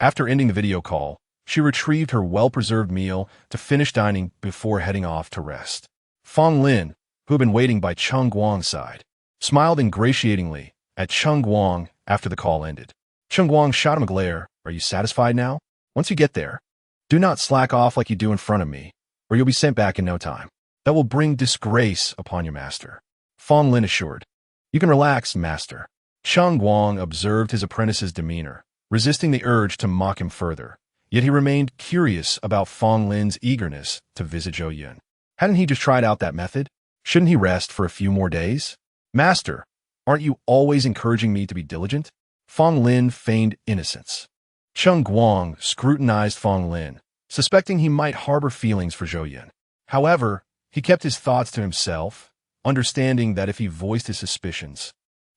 After ending the video call, she retrieved her well-preserved meal to finish dining before heading off to rest. Fong Lin, who had been waiting by Chung Guang's side, smiled ingratiatingly at Chung Guang after the call ended. Chung Guang shot him a glare. "Are you satisfied now? Once you get there, do not slack off like you do in front of me, or you'll be sent back in no time. That will bring disgrace upon your master." Fong Lin assured. "You can relax, master." Chung Guang observed his apprentice's demeanor, resisting the urge to mock him further, yet he remained curious about Fong Lin's eagerness to visit Zhou Yun. Hadn't he just tried out that method? Shouldn't he rest for a few more days? "Master, aren't you always encouraging me to be diligent?" Fong Lin feigned innocence. Chung Guang scrutinized Fong Lin, suspecting he might harbor feelings for Zhou Yun. However, he kept his thoughts to himself, understanding that if he voiced his suspicions,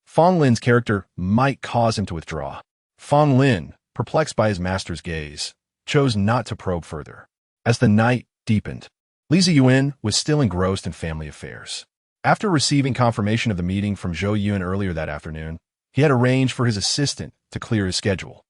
Fong Lin's character might cause him to withdraw. Fong Lin, perplexed by his master's gaze, chose not to probe further. As the night deepened, Li Ziyuan was still engrossed in family affairs. After receiving confirmation of the meeting from Zhou Yun earlier that afternoon, he had arranged for his assistant to clear his schedule.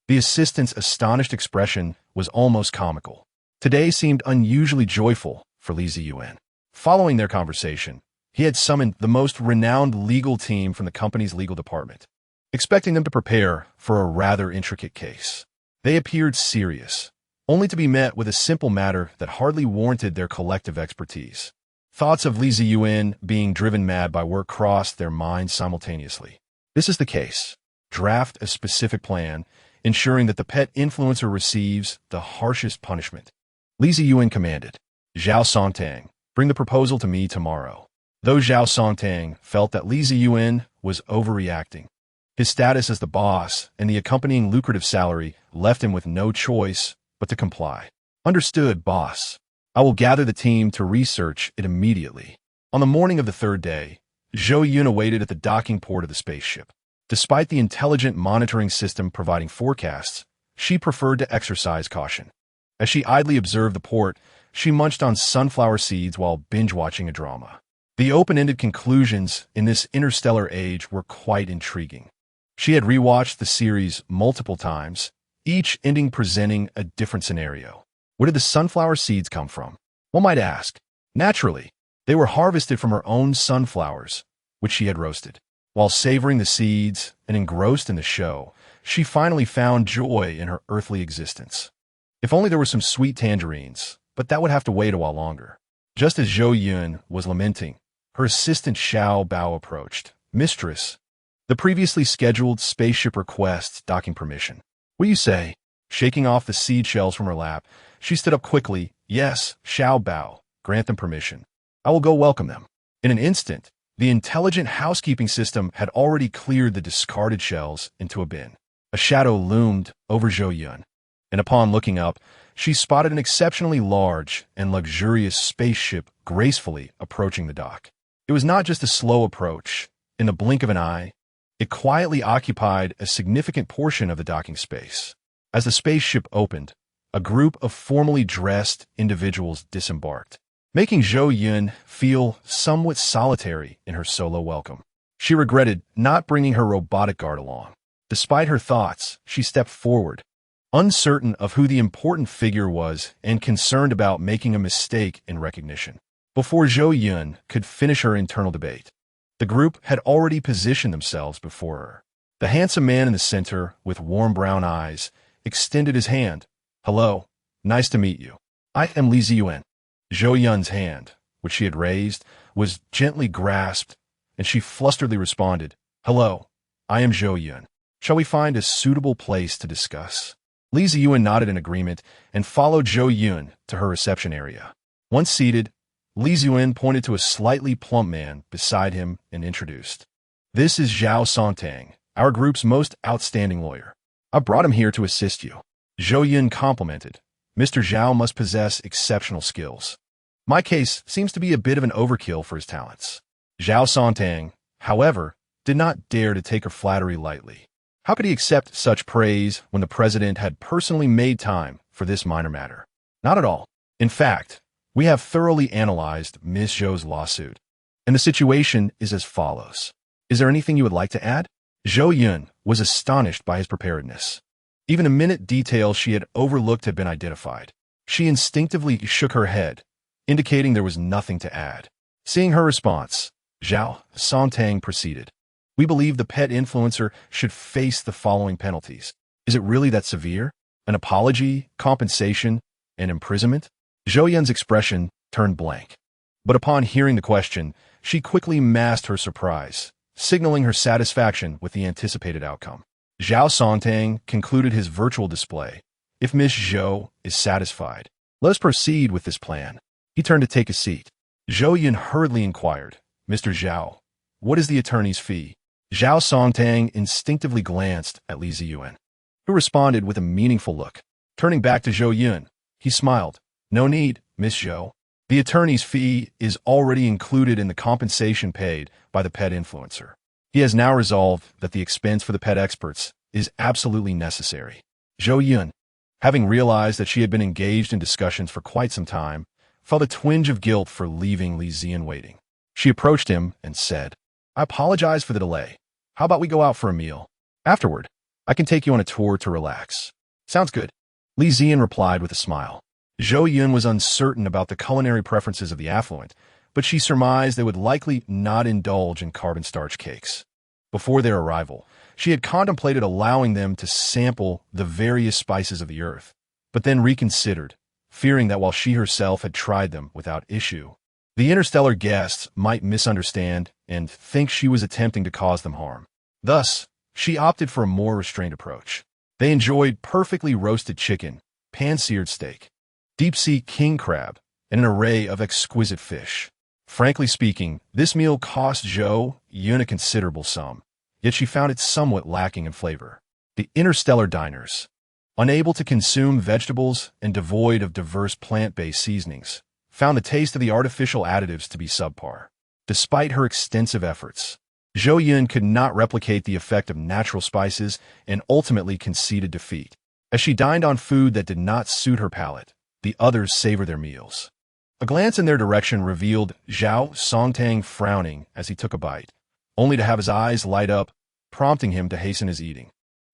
The assistant's astonished expression was almost comical. Today seemed unusually joyful for Li Ziyuan. Following their conversation, he had summoned the most renowned legal team from the company's legal department, expecting them to prepare for a rather intricate case. They appeared serious, only to be met with a simple matter that hardly warranted their collective expertise. Thoughts of Li Ziyuan being driven mad by work crossed their minds simultaneously. This is the case. Draft a specific plan, ensuring that the pet influencer receives the harshest punishment. Li Ziyuan commanded. "Zhao Songtang, bring the proposal to me tomorrow." Though Zhao Songtang felt that Li Ziyuan was overreacting, his status as the boss and the accompanying lucrative salary left him with no choice but to comply. "Understood, boss. I will gather the team to research it immediately." On the morning of the third day, Zhou Yun awaited at the docking port of the spaceship. Despite the intelligent monitoring system providing forecasts, she preferred to exercise caution. As she idly observed the port, she munched on sunflower seeds while binge-watching a drama. The open-ended conclusions in this interstellar age were quite intriguing. She had rewatched the series multiple times, each ending presenting a different scenario. Where did the sunflower seeds come from? One might ask. Naturally, they were harvested from her own sunflowers, which she had roasted. While savoring the seeds and engrossed in the show, she finally found joy in her earthly existence. If only there were some sweet tangerines, but that would have to wait a while longer. Just as Zhou Yun was lamenting, her assistant Xiao Bao approached. "Mistress, the previously scheduled spaceship requests docking permission. What do you say?" Shaking off the seed shells from her lap, she stood up quickly. "Yes, Xiao Bao, grant them permission. I will go welcome them." In an instant, the intelligent housekeeping system had already cleared the discarded shells into a bin. A shadow loomed over Zhou Yun, and upon looking up, she spotted an exceptionally large and luxurious spaceship gracefully approaching the dock. It was not just a slow approach. In the blink of an eye, it quietly occupied a significant portion of the docking space. As the spaceship opened, a group of formally dressed individuals disembarked, making Zhou Yun feel somewhat solitary in her solo welcome. She regretted not bringing her robotic guard along. Despite her thoughts, she stepped forward, uncertain of who the important figure was and concerned about making a mistake in recognition. Before Zhou Yun could finish her internal debate, the group had already positioned themselves before her. The handsome man in the center, with warm brown eyes, extended his hand. "Hello, nice to meet you. I am Li Ziyuan." Zhou Yun's hand, which she had raised, was gently grasped, and she flusteredly responded, "Hello, I am Zhou Yun. Shall we find a suitable place to discuss?" Li Ziyuan nodded in agreement and followed Zhou Yun to her reception area. Once seated, Li Ziyuan pointed to a slightly plump man beside him and introduced. "This is Zhao Songtang, our group's most outstanding lawyer. I brought him here to assist you." Zhou Yun complimented. "Mr. Zhao must possess exceptional skills. My case seems to be a bit of an overkill for his talents." Zhao Songtang, however, did not dare to take her flattery lightly. How could he accept such praise when the president had personally made time for this minor matter? Not at all. In fact, we have thoroughly analyzed Ms. Zhou's lawsuit, and the situation is as follows. Is there anything you would like to add? Zhou Yun was astonished by his preparedness. Even a minute detail she had overlooked had been identified. She instinctively shook her head, indicating there was nothing to add. Seeing her response, Zhao Songtang proceeded. "We believe the pet influencer should face the following penalties. Is it really that severe? An apology, compensation, and imprisonment?" Zhou Yun's expression turned blank. But upon hearing the question, she quickly masked her surprise, signaling her satisfaction with the anticipated outcome. Zhao Songtang concluded his virtual display. "If Miss Zhou is satisfied, let us proceed with this plan." He turned to take a seat. Zhou Yun hurriedly inquired, "Mr. Zhao, what is the attorney's fee?" Zhao Songtang instinctively glanced at Li Ziyuan, who responded with a meaningful look. Turning back to Zhou Yun, he smiled. "No need, Miss Zhou. The attorney's fee is already included in the compensation paid by the pet influencer. He has now resolved that the expense for the pet experts is absolutely necessary." Zhou Yun, having realized that she had been engaged in discussions for quite some time, felt a twinge of guilt for leaving Li Ziyuan waiting. She approached him and said, "I apologize for the delay. How about we go out for a meal? Afterward, I can take you on a tour to relax." "Sounds good," Li Ziyuan replied with a smile. Zhou Yun was uncertain about the culinary preferences of the affluent, but she surmised they would likely not indulge in carbon starch cakes. Before their arrival, she had contemplated allowing them to sample the various spices of the earth, but then reconsidered, fearing that while she herself had tried them without issue, the interstellar guests might misunderstand and think she was attempting to cause them harm. Thus, she opted for a more restrained approach. They enjoyed perfectly roasted chicken, pan-seared steak, deep-sea king crab, and an array of exquisite fish. Frankly speaking, this meal cost Zhou Yun a considerable sum, yet she found it somewhat lacking in flavor. The interstellar diners, unable to consume vegetables and devoid of diverse plant-based seasonings, found the taste of the artificial additives to be subpar. Despite her extensive efforts, Zhou Yun could not replicate the effect of natural spices and ultimately conceded defeat. As she dined on food that did not suit her palate, the others savored their meals. A glance in their direction revealed Zhao Songtang frowning as he took a bite, only to have his eyes light up, prompting him to hasten his eating.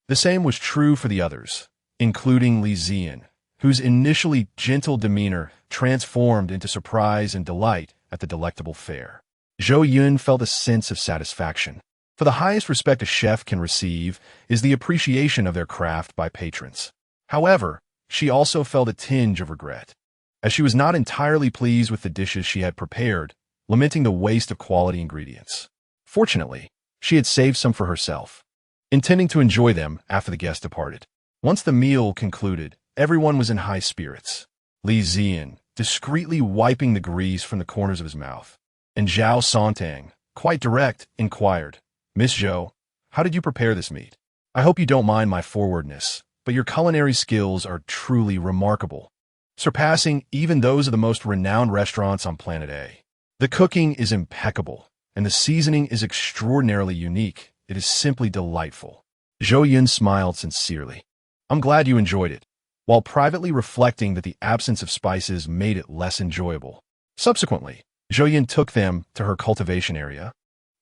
The same was true for the others, including Li Ziyuan, whose initially gentle demeanor transformed into surprise and delight at the delectable fare. Zhou Yun felt a sense of satisfaction. For the highest respect a chef can receive is the appreciation of their craft by patrons. However, she also felt a tinge of regret, as she was not entirely pleased with the dishes she had prepared, lamenting the waste of quality ingredients. Fortunately, she had saved some for herself, intending to enjoy them after the guests departed. Once the meal concluded, everyone was in high spirits. Li Ziyan, discreetly wiping the grease from the corners of his mouth, and Zhao Sontang, quite direct, inquired, "Miss Zhou, how did you prepare this meat? I hope you don't mind my forwardness, but your culinary skills are truly remarkable, surpassing even those of the most renowned restaurants on Planet A. The cooking is impeccable, and the seasoning is extraordinarily unique. It is simply delightful." Zhou Yun smiled sincerely. "I'm glad you enjoyed it," while privately reflecting that the absence of spices made it less enjoyable. Subsequently, Zhou Yun took them to her cultivation area,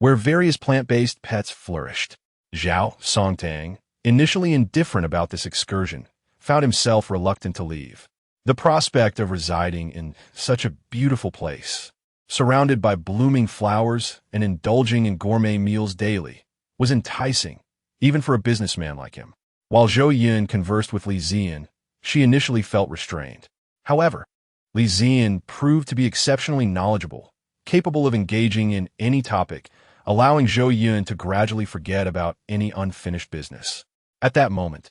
where various plant-based pets flourished. Zhao Songtang, initially indifferent about this excursion, found himself reluctant to leave. The prospect of residing in such a beautiful place, surrounded by blooming flowers and indulging in gourmet meals daily, was enticing, even for a businessman like him. While Zhou Yun conversed with Li Ziyan, she initially felt restrained. However, Li Ziyan proved to be exceptionally knowledgeable, capable of engaging in any topic, allowing Zhou Yun to gradually forget about any unfinished business. At that moment,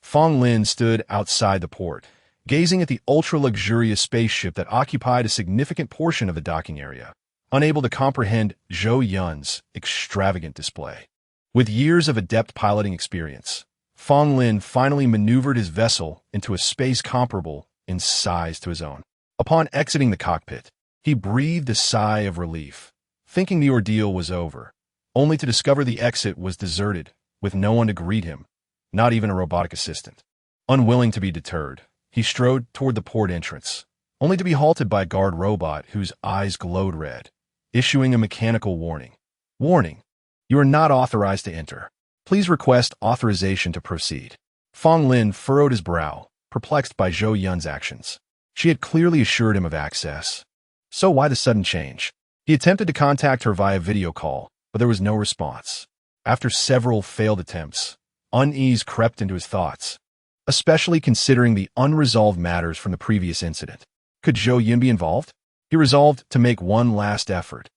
Fong Lin stood outside the port, gazing at the ultra-luxurious spaceship that occupied a significant portion of the docking area, unable to comprehend Zhou Yun's extravagant display. With years of adept piloting experience, Fong Lin finally maneuvered his vessel into a space comparable in size to his own. Upon exiting the cockpit, he breathed a sigh of relief, thinking the ordeal was over, only to discover the exit was deserted, with no one to greet him, not even a robotic assistant. Unwilling to be deterred, he strode toward the port entrance, only to be halted by a guard robot whose eyes glowed red, issuing a mechanical warning. "Warning, you are not authorized to enter. Please request authorization to proceed." Fong Lin furrowed his brow, perplexed by Zhou Yun's actions. She had clearly assured him of access. So why the sudden change? He attempted to contact her via video call, but there was no response. After several failed attempts, unease crept into his thoughts, especially considering the unresolved matters from the previous incident. Could Zhou Yun be involved? He resolved to make one last effort.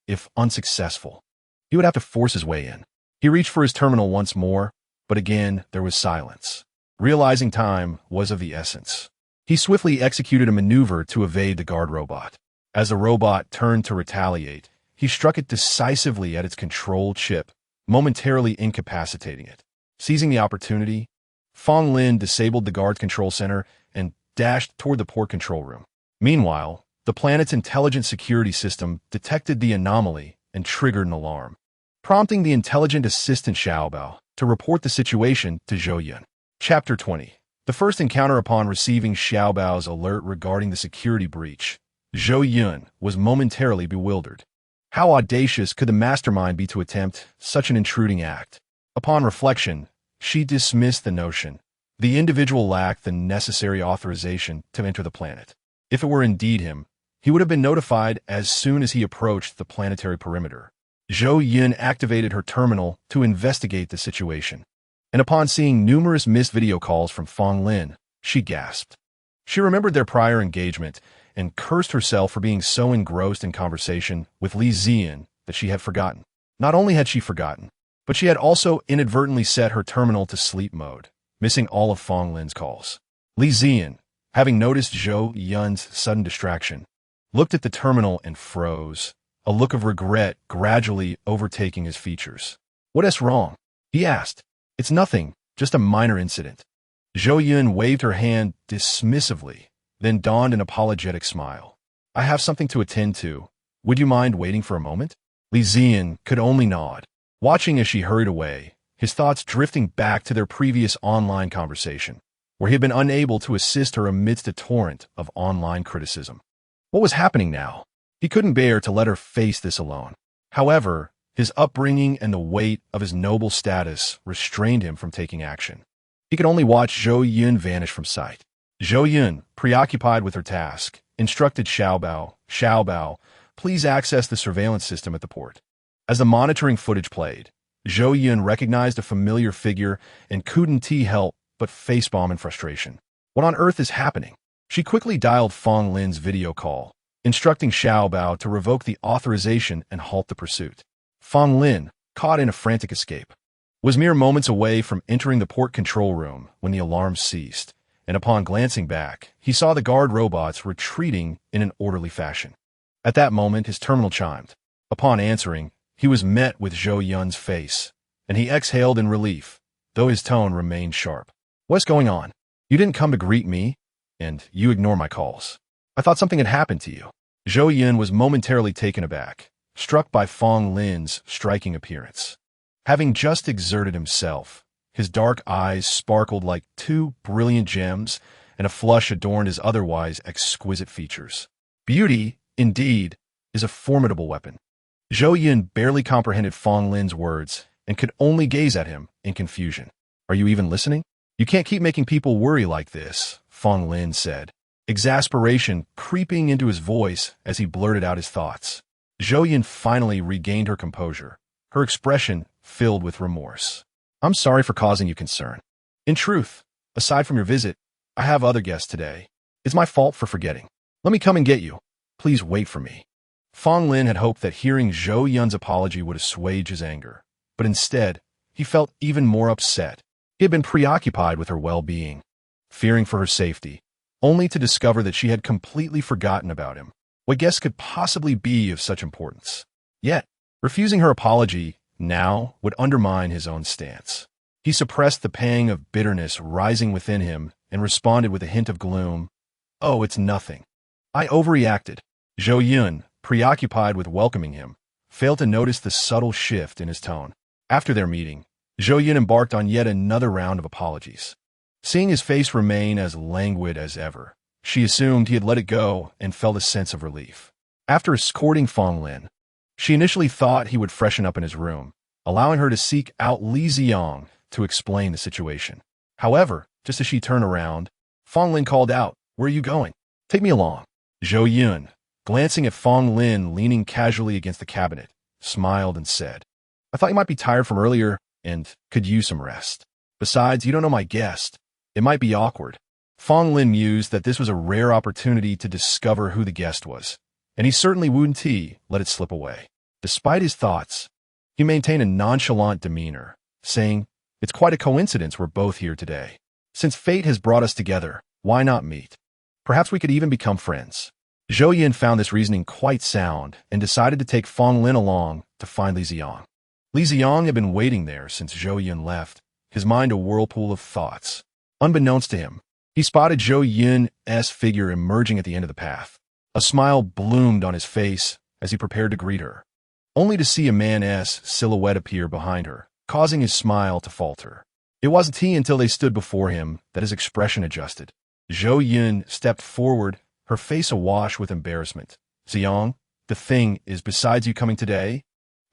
If unsuccessful, he would have to force his way in. He reached for his terminal once more, but again there was silence. Realizing time was of the essence, he swiftly executed a maneuver to evade the guard robot. As the robot turned to retaliate, he struck it decisively at its control chip, momentarily incapacitating it. Seizing the opportunity, Fong Lin disabled the guard's control center and dashed toward the port control room. Meanwhile, the planet's intelligent security system detected the anomaly and triggered an alarm, prompting the intelligent assistant Xiaobao to report the situation to Zhou Yun. Chapter 20. The first encounter. Upon receiving Xiaobao's alert regarding the security breach, Zhou Yun was momentarily bewildered. How audacious could the mastermind be to attempt such an intruding act? Upon reflection, she dismissed the notion. The individual lacked the necessary authorization to enter the planet. If it were indeed him, he would have been notified as soon as he approached the planetary perimeter. Zhou Yun activated her terminal to investigate the situation, and upon seeing numerous missed video calls from Fong Lin, she gasped. She remembered their prior engagement and cursed herself for being so engrossed in conversation with Li Ziyan that she had forgotten. Not only had she forgotten, but she had also inadvertently set her terminal to sleep mode, missing all of Fong Lin's calls. Li Ziyan, having noticed Zhou Yun's sudden distraction, looked at the terminal and froze, a look of regret gradually overtaking his features. "What is wrong?" he asked. "It's nothing, just a minor incident." Zhou Yun waved her hand dismissively, then donned an apologetic smile. "I have something to attend to. Would you mind waiting for a moment?" Li Ziyan could only nod, watching as she hurried away, his thoughts drifting back to their previous online conversation, where he had been unable to assist her amidst a torrent of online criticism. What was happening now? He couldn't bear to let her face this alone. However, his upbringing and the weight of his noble status restrained him from taking action. He could only watch Zhou Yun vanish from sight. Zhou Yun, preoccupied with her task, instructed Xiaobao, "Please access the surveillance system at the port." As the monitoring footage played, Zhou Yun recognized a familiar figure and couldn't help but facepalm in frustration. What on earth is happening? She quickly dialed Fong Lin's video call, instructing Xiao Bao to revoke the authorization and halt the pursuit. Fong Lin, caught in a frantic escape, was mere moments away from entering the port control room when the alarm ceased, and upon glancing back, he saw the guard robots retreating in an orderly fashion. At that moment, his terminal chimed. Upon answering, he was met with Zhou Yun's face, and he exhaled in relief, though his tone remained sharp. What's going on? You didn't come to greet me, and you ignore my calls. I thought something had happened to you. Zhou Yun was momentarily taken aback, struck by Fong Lin's striking appearance. Having just exerted himself, his dark eyes sparkled like two brilliant gems, and a flush adorned his otherwise exquisite features. Beauty, indeed, is a formidable weapon. Zhou Yun barely comprehended Fong Lin's words and could only gaze at him in confusion. Are you even listening? You can't keep making people worry like this, Fong Lin said, exasperation creeping into his voice as he blurted out his thoughts. Zhou Yun finally regained her composure, her expression filled with remorse. I'm sorry for causing you concern. In truth, aside from your visit, I have other guests today. It's my fault for forgetting. Let me come and get you. Please wait for me. Fong Lin had hoped that hearing Zhou Yun's apology would assuage his anger, but instead, he felt even more upset. He had been preoccupied with her well-being, fearing for her safety, only to discover that she had completely forgotten about him. What guest could possibly be of such importance? Yet, refusing her apology now would undermine his own stance. He suppressed the pang of bitterness rising within him and responded with a hint of gloom. Oh, it's nothing. I overreacted. Zhou Yun, preoccupied with welcoming him, failed to notice the subtle shift in his tone. After their meeting, Zhou Yun embarked on yet another round of apologies. Seeing his face remain as languid as ever, she assumed he had let it go and felt a sense of relief. After escorting Fong Lin, she initially thought he would freshen up in his room, allowing her to seek out Li Ziyang to explain the situation. However, just as she turned around, Fong Lin called out, "Where are you going? Take me along." Zhou Yun, glancing at Fong Lin leaning casually against the cabinet, smiled and said, "I thought you might be tired from earlier and could use some rest. Besides, you don't know my guest. It might be awkward." Fong Lin mused that this was a rare opportunity to discover who the guest was, and he certainly wouldn't let it slip away. Despite his thoughts, he maintained a nonchalant demeanor, saying, "It's quite a coincidence we're both here today. Since fate has brought us together, why not meet? Perhaps we could even become friends." Zhou Yun found this reasoning quite sound and decided to take Fong Lin along to find Li Ziyang. Li Ziyang had been waiting there since Zhou Yun left, his mind a whirlpool of thoughts. Unbeknownst to him, he spotted Zhou Yun's figure emerging at the end of the path. A smile bloomed on his face as he prepared to greet her, only to see a man's silhouette appear behind her, causing his smile to falter. It wasn't until they stood before him that his expression adjusted. Zhou Yun stepped forward, her face awash with embarrassment. "Ziyang, the thing is, besides you coming today,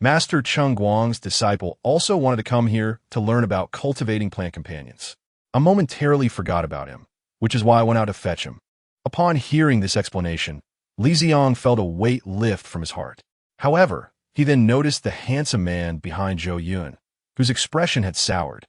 Master Cheng Guang's disciple also wanted to come here to learn about cultivating plant companions. I momentarily forgot about him, which is why I went out to fetch him." Upon hearing this explanation, Li Ziyang felt a weight lift from his heart. However, he then noticed the handsome man behind Zhou Yun, whose expression had soured,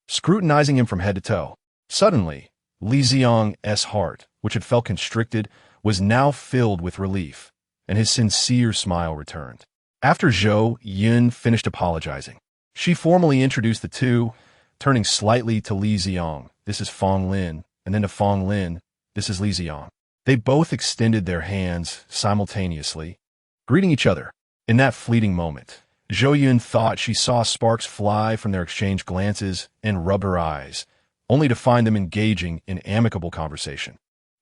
scrutinizing him from head to toe. Suddenly, Li Ziyang's heart, which had felt constricted, was now filled with relief, and his sincere smile returned. After Zhou Yun finished apologizing, she formally introduced the two, turning slightly to Li Ziyang, "This is Fong Lin," and then to Fong Lin, "This is Li Ziyang." They both extended their hands simultaneously, greeting each other. In that fleeting moment, Zhou Yun thought she saw sparks fly from their exchanged glances and rubbed her eyes, only to find them engaging in amicable conversation.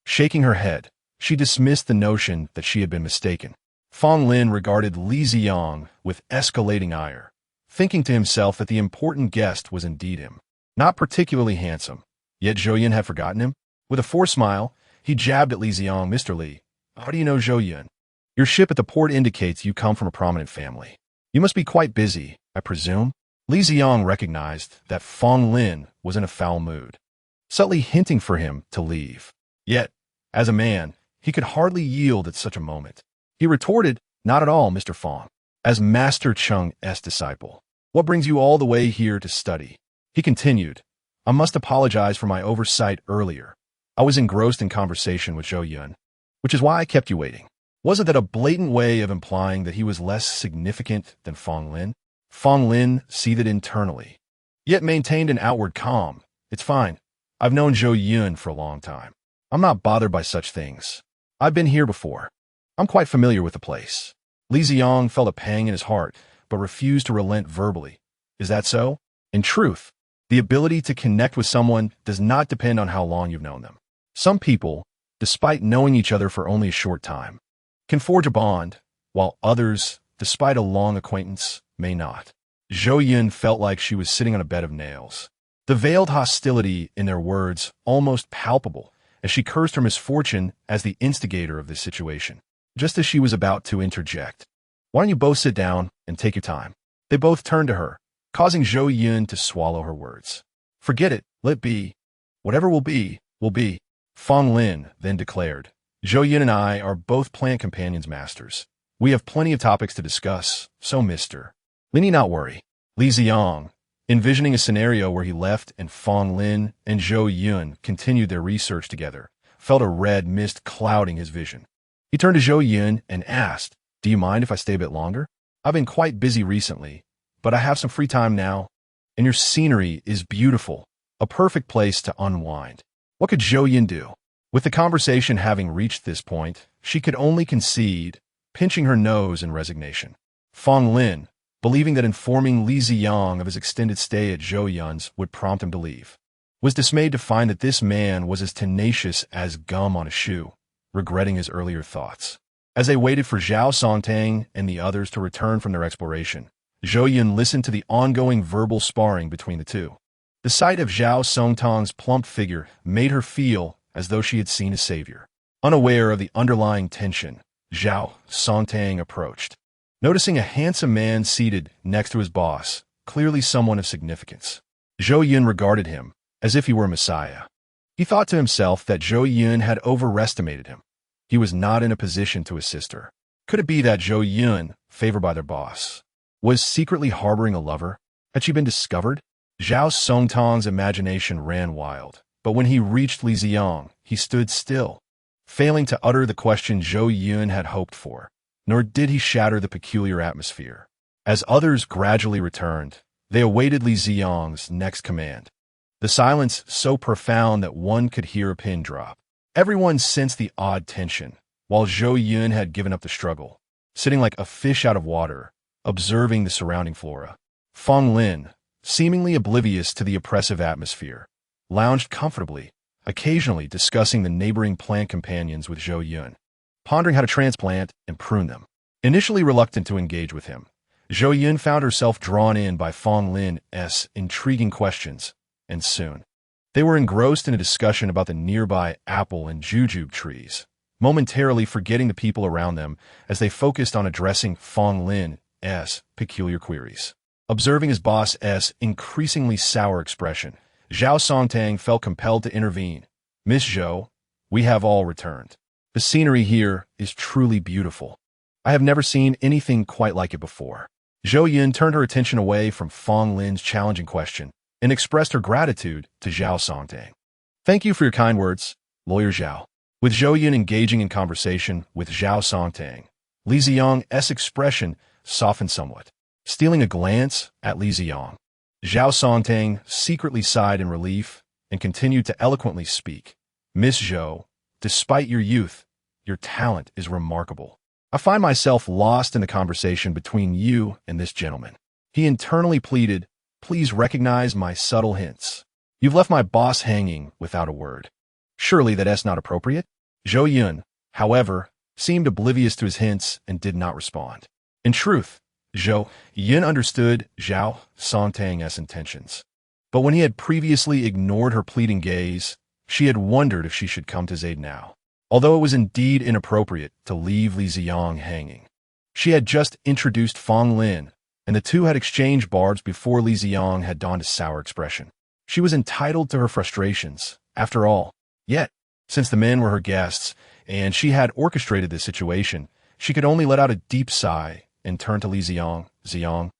Shaking her head, she dismissed the notion that she had been mistaken. Fong Lin regarded Li Ziyang with escalating ire, thinking to himself that the important guest was indeed him. Not particularly handsome, yet Zhou Yun had forgotten him. With a forced smile, he jabbed at Li Ziyang. "Mr. Li, how do you know Zhou Yun? Your ship at the port indicates you come from a prominent family. You must be quite busy, I presume." Li Ziyang recognized that Fong Lin was in a foul mood, subtly hinting for him to leave. Yet, as a man, he could hardly yield at such a moment. He retorted, "Not at all, Mr. Fong. As Master Cheng's disciple, What brings you all the way here to study? He continued. I must apologize for my oversight earlier. I was engrossed in conversation with Zhou Yun, which is why I kept you waiting. Wasn't that a blatant way of implying that he was less significant than Fong Lin? Fong Lin seethed internally, yet maintained an outward calm. It's fine. I've known Zhou Yun for a long time. I'm not bothered by such things. I've been here before. I'm quite familiar with the place. Li Ziyang felt a pang in his heart, but refused to relent verbally. Is that so? In truth, the ability to connect with someone does not depend on how long you've known them. Some people, despite knowing each other for only a short time, can forge a bond, while others, despite a long acquaintance, may not. Zhou Yun felt like she was sitting on a bed of nails. The veiled hostility in their words almost palpable as she cursed her misfortune as the instigator of this situation. Just as she was about to interject, "Why don't you both sit down and take your time?" They both turned to her, causing Zhou Yun to swallow her words. "Forget it, let it be. Whatever will be, will be," Fong Lin then declared. "Zhou Yun and I are both plant companions masters. We have plenty of topics to discuss, so Mr. Li need not worry." Li Ziyang, envisioning a scenario where he left and Fong Lin and Zhou Yun continued their research together, felt a red mist clouding his vision. He turned to Zhou Yun and asked, "Do you mind if I stay a bit longer? I've been quite busy recently, but I have some free time now, and your scenery is beautiful, a perfect place to unwind." What could Zhou Yun do? With the conversation having reached this point, she could only concede, pinching her nose in resignation. Fong Lin, believing that informing Li Ziyang of his extended stay at Zhou Yun's would prompt him to leave, was dismayed to find that this man was as tenacious as gum on a shoe, regretting his earlier thoughts. As they waited for Zhao Songtang and the others to return from their exploration, Zhou Yun listened to the ongoing verbal sparring between the two. The sight of Zhao Songtang's plump figure made her feel as though she had seen a savior. Unaware of the underlying tension, Zhao Songtang approached, noticing a handsome man seated next to his boss, clearly someone of significance. Zhou Yun regarded him as if he were a messiah. He thought to himself that Zhou Yun had overestimated him. He was not in a position to assist her. Could it be that Zhou Yun, favored by their boss, was secretly harboring a lover? Had she been discovered? Zhao Songtang's imagination ran wild, but when he reached Li Ziyang, he stood still, failing to utter the question Zhou Yun had hoped for, nor did he shatter the peculiar atmosphere. As others gradually returned, they awaited Li Ziyang's next command. The silence so profound that one could hear a pin drop. Everyone sensed the odd tension, while Zhou Yun had given up the struggle, sitting like a fish out of water, observing the surrounding flora. Fong Lin, seemingly oblivious to the oppressive atmosphere, lounged comfortably, occasionally discussing the neighboring plant companions with Zhou Yun, pondering how to transplant and prune them. Initially reluctant to engage with him, Zhou Yun found herself drawn in by Fong Lin's intriguing questions, and soon, they were engrossed in a discussion about the nearby apple and jujube trees, momentarily forgetting the people around them as they focused on addressing Fong Lin's peculiar queries. Observing his boss's increasingly sour expression, Zhao Songtang felt compelled to intervene. "Miss Zhou, we have all returned. The scenery here is truly beautiful. I have never seen anything quite like it before." Zhou Yun turned her attention away from Fong Lin's challenging question and expressed her gratitude to Zhao Songtang. "Thank you for your kind words, Lawyer Zhao." With Zhou Yun engaging in conversation with Zhao Songtang, Li Ziyang's expression softened somewhat. Stealing a glance at Li Ziyang, Zhao Songtang secretly sighed in relief and continued to eloquently speak. "Miss Zhou, despite your youth, your talent is remarkable. I find myself lost in the conversation between you and this gentleman." He internally pleaded, "Please recognize my subtle hints. You've left my boss hanging without a word. Surely that's not appropriate?" Zhou Yun, however, seemed oblivious to his hints and did not respond. In truth, Zhou Yun understood Zhao Songtang's intentions. But when he had previously ignored her pleading gaze, she had wondered if she should come to his aid now. Although it was indeed inappropriate to leave Li Ziyang hanging, she had just introduced Fong Lin, and the two had exchanged barbs before Li Ziyang had donned a sour expression. She was entitled to her frustrations, after all. Yet, since the men were her guests, and she had orchestrated this situation, she could only let out a deep sigh and turn to Li Ziyang. "Ziyang,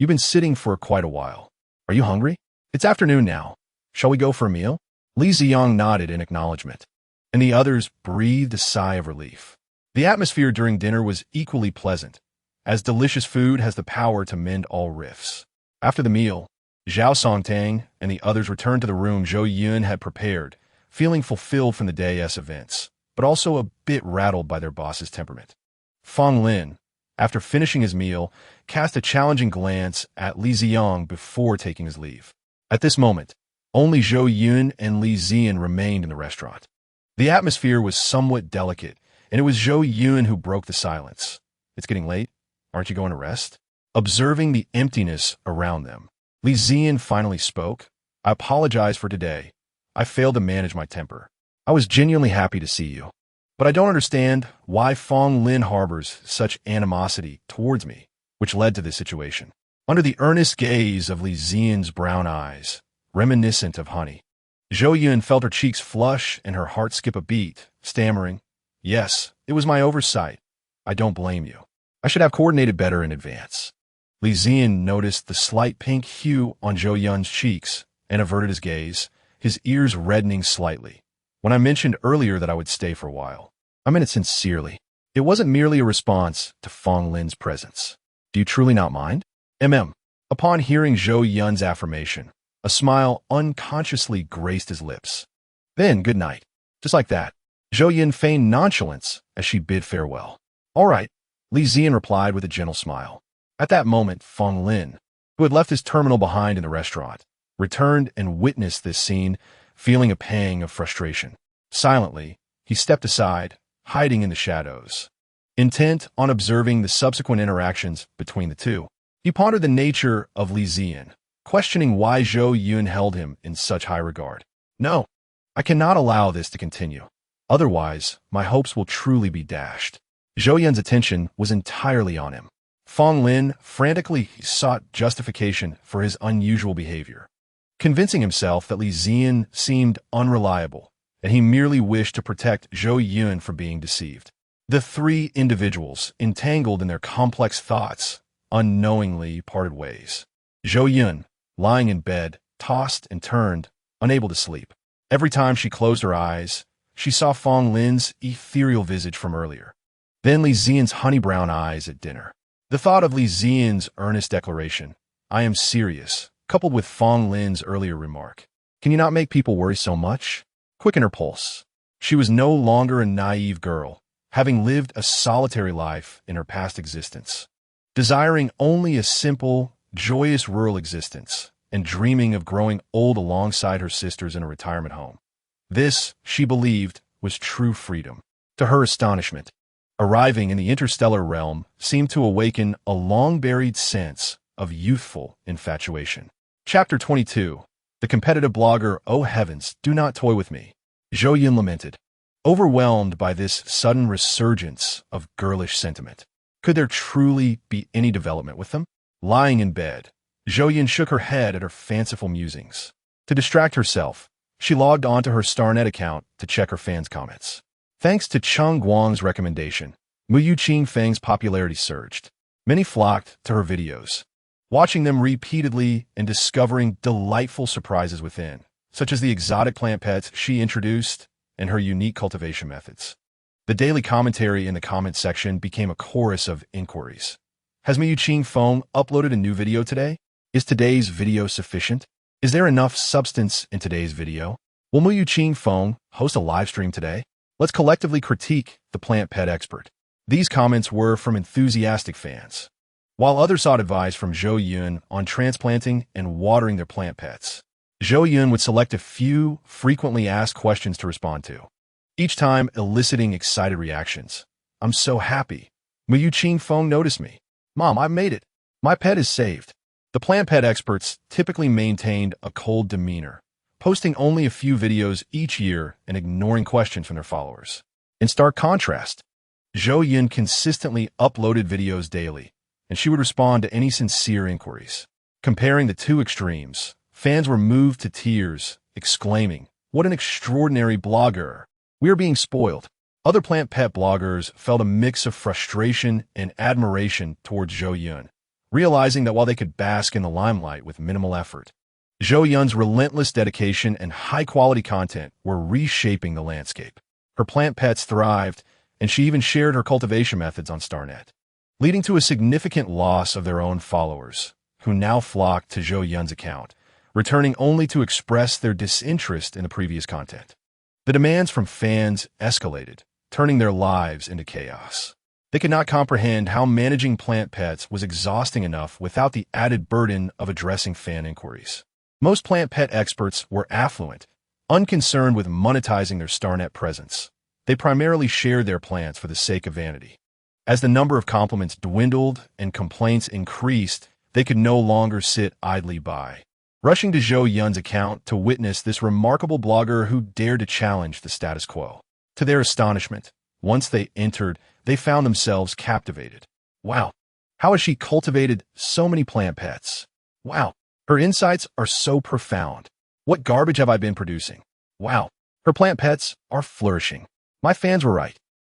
You've been sitting for quite a while. Are you hungry? It's afternoon now. Shall we go for a meal? Li Ziyang nodded in acknowledgement, and the others breathed a sigh of relief. The atmosphere during dinner was equally pleasant, as delicious food has the power to mend all rifts. After the meal, Zhao Songtang and the others returned to the room Zhou Yun had prepared, feeling fulfilled from the day's events, but also a bit rattled by their boss's temperament. Fang Lin, after finishing his meal, cast a challenging glance at Li Ziyang before taking his leave. At this moment, only Zhou Yun and Li Ziyan remained in the restaurant. The atmosphere was somewhat delicate, and it was Zhou Yun who broke the silence. It's getting late. Aren't you going to rest? Observing the emptiness around them, Li Ziyan finally spoke. I apologize for today. I failed to manage my temper. I was genuinely happy to see you, but I don't understand why Fang Lin harbors such animosity towards me, which led to this situation. Under the earnest gaze of Li Ziyan's brown eyes, reminiscent of honey, Zhou Yun felt her cheeks flush and her heart skip a beat, stammering, "Yes, it was my oversight. I don't blame you. I should have coordinated better in advance." Li Ziyan noticed the slight pink hue on Zhou Yun's cheeks and averted his gaze, his ears reddening slightly. When I mentioned earlier that I would stay for a while, I meant it sincerely. It wasn't merely a response to Fang Lin's presence. Do you truly not mind? Upon hearing Zhou Yun's affirmation, a smile unconsciously graced his lips. Then, good night. Just like that, Zhou Yun feigned nonchalance as she bid farewell. All right, Li Ziyan replied with a gentle smile. At that moment, Fang Lin, who had left his terminal behind in the restaurant, returned and witnessed this scene, feeling a pang of frustration. Silently, he stepped aside, hiding in the shadows. Intent on observing the subsequent interactions between the two, he pondered the nature of Li Ziyan, questioning why Zhou Yun held him in such high regard. No, I cannot allow this to continue. Otherwise, my hopes will truly be dashed. Zhou Yun's attention was entirely on him. Fang Lin frantically sought justification for his unusual behavior, convincing himself that Li Ziyan seemed unreliable, and he merely wished to protect Zhou Yun from being deceived. The three individuals, entangled in their complex thoughts, unknowingly parted ways. Zhou Yun, lying in bed, tossed and turned, unable to sleep. Every time she closed her eyes, she saw Fang Lin's ethereal visage from earlier. Then Li Ziyan's honey-brown eyes at dinner. The thought of Li Ziyan's earnest declaration, "I am serious," coupled with Fang Lin's earlier remark, "Can you not make people worry so much?" quickened her pulse. She was no longer a naive girl, having lived a solitary life in her past existence, desiring only a simple, joyous rural existence, and dreaming of growing old alongside her sisters in a retirement home. This, she believed, was true freedom. To her astonishment, arriving in the interstellar realm seemed to awaken a long-buried sense of youthful infatuation. Chapter 22. The competitive blogger. Oh heavens, do not toy with me, Zhou Yun lamented, overwhelmed by this sudden resurgence of girlish sentiment. Could there truly be any development with them? Lying in bed, Zhou Yun shook her head at her fanciful musings. To distract herself, she logged onto her StarNet account to check her fans' comments. Thanks to Cheng Guang's recommendation, Muyu Qingfeng's popularity surged. Many flocked to her videos, watching them repeatedly and discovering delightful surprises within, such as the exotic plant pets she introduced and her unique cultivation methods. The daily commentary in the comment section became a chorus of inquiries. Has Muyu Qingfeng uploaded a new video today? Is today's video sufficient? Is there enough substance in today's video? Will Muyu Qingfeng host a live stream today? Let's collectively critique the plant pet expert. These comments were from enthusiastic fans, while others sought advice from Zhou Yun on transplanting and watering their plant pets. Zhou Yun would select a few frequently asked questions to respond to, each time eliciting excited reactions. I'm so happy. Muyu Qingfeng noticed me. Mom, I made it. My pet is saved. The plant pet experts typically maintained a cold demeanor, posting only a few videos each year and ignoring questions from their followers. In stark contrast, Zhou Yun consistently uploaded videos daily, and she would respond to any sincere inquiries. Comparing the two extremes, fans were moved to tears, exclaiming, "What an extraordinary blogger! We are being spoiled." Other plant pet bloggers felt a mix of frustration and admiration towards Zhou Yun, realizing that while they could bask in the limelight with minimal effort, Zhou Yun's relentless dedication and high-quality content were reshaping the landscape. Her plant pets thrived, and she even shared her cultivation methods on StarNet, leading to a significant loss of their own followers, who now flocked to Zhou Yun's account, returning only to express their disinterest in the previous content. The demands from fans escalated, turning their lives into chaos. They could not comprehend how managing plant pets was exhausting enough without the added burden of addressing fan inquiries. Most plant pet experts were affluent, unconcerned with monetizing their StarNet presence. They primarily shared their plants for the sake of vanity. As the number of compliments dwindled and complaints increased, they could no longer sit idly by, rushing to Zhou Yun's account to witness this remarkable blogger who dared to challenge the status quo. To their astonishment, once they entered, they found themselves captivated. Wow, how has she cultivated so many plant pets? Wow, her insights are so profound. What garbage have I been producing? Wow, her plant pets are flourishing. My fans were right.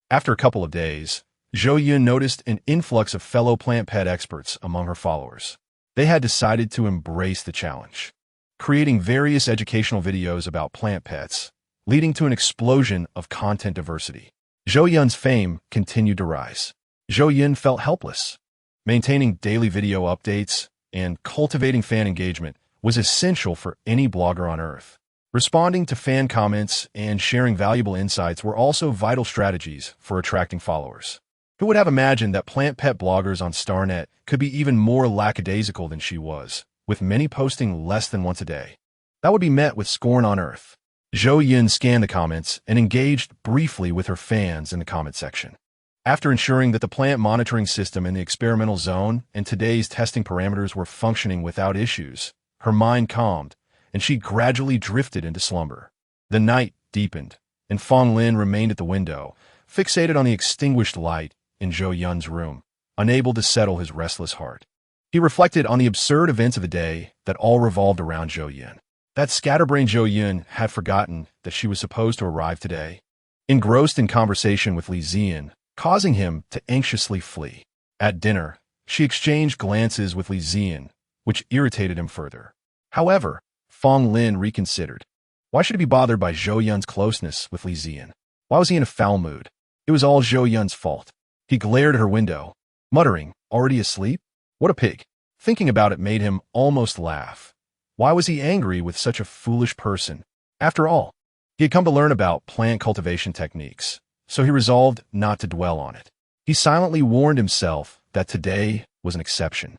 After a couple of days, Zhou Yun noticed an influx of fellow plant pet experts among her followers. They had decided to embrace the challenge, creating various educational videos about plant pets, leading to an explosion of content diversity. Zhou Yun's fame continued to rise. Zhou Yun felt helpless. Maintaining daily video updates and cultivating fan engagement was essential for any blogger on Earth. Responding to fan comments and sharing valuable insights were also vital strategies for attracting followers. Who would have imagined that plant pet bloggers on StarNet could be even more lackadaisical than she was, with many posting less than once a day? That would be met with scorn on Earth. Zhou Yun scanned the comments and engaged briefly with her fans in the comment section. After ensuring that the plant monitoring system in the experimental zone and today's testing parameters were functioning without issues, her mind calmed, and she gradually drifted into slumber. The night deepened, and Fong Lin remained at the window, fixated on the extinguished light in Zhou Yun's room, unable to settle his restless heart. He reflected on the absurd events of the day that all revolved around Zhou Yun. That scatterbrained Zhou Yun had forgotten that she was supposed to arrive today, engrossed in conversation with Li Ziyan, causing him to anxiously flee. At dinner, she exchanged glances with Li Ziyan, which irritated him further. However, Fong Lin reconsidered. Why should he be bothered by Zhou Yun's closeness with Li Ziyan? Why was he in a foul mood? It was all Zhou Yun's fault. He glared at her window, muttering, "Already asleep? What a pig." Thinking about it made him almost laugh. Why was he angry with such a foolish person? After all, he had come to learn about plant cultivation techniques, so he resolved not to dwell on it. He silently warned himself that today was an exception,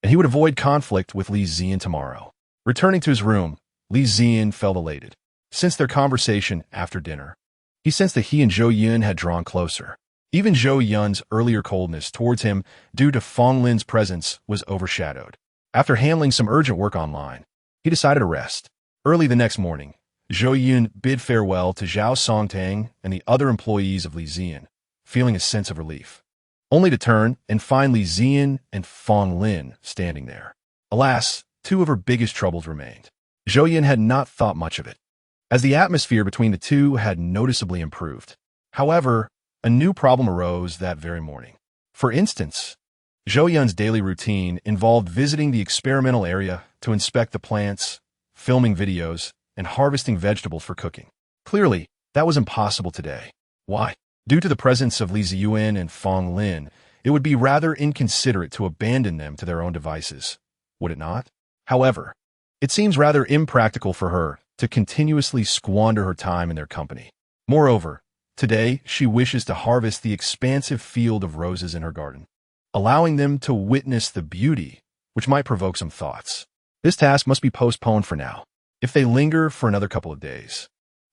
and he would avoid conflict with Li Ziyan tomorrow. Returning to his room, Li Ziyan felt elated. Since their conversation after dinner, he sensed that he and Zhou Yun had drawn closer. Even Zhou Yun's earlier coldness towards him due to Fong Lin's presence was overshadowed. After handling some urgent work online, he decided to rest. Early the next morning, Zhou Yun bid farewell to Zhao Songtang and the other employees of Li Ziyan, feeling a sense of relief, only to turn and find Li Ziyan and Fong Lin standing there. Alas, two of her biggest troubles remained. Zhou Yun had not thought much of it, as the atmosphere between the two had noticeably improved. However, a new problem arose that very morning. For instance, Zhou Yun's daily routine involved visiting the experimental area to inspect the plants, filming videos, and harvesting vegetables for cooking. Clearly, that was impossible today. Why? Due to the presence of Li Ziyan and Fong Lin, it would be rather inconsiderate to abandon them to their own devices, would it not? However, it seems rather impractical for her to continuously squander her time in their company. Moreover, today she wishes to harvest the expansive field of roses in her garden, allowing them to witness the beauty, which might provoke some thoughts. This task must be postponed for now. If they linger for another couple of days,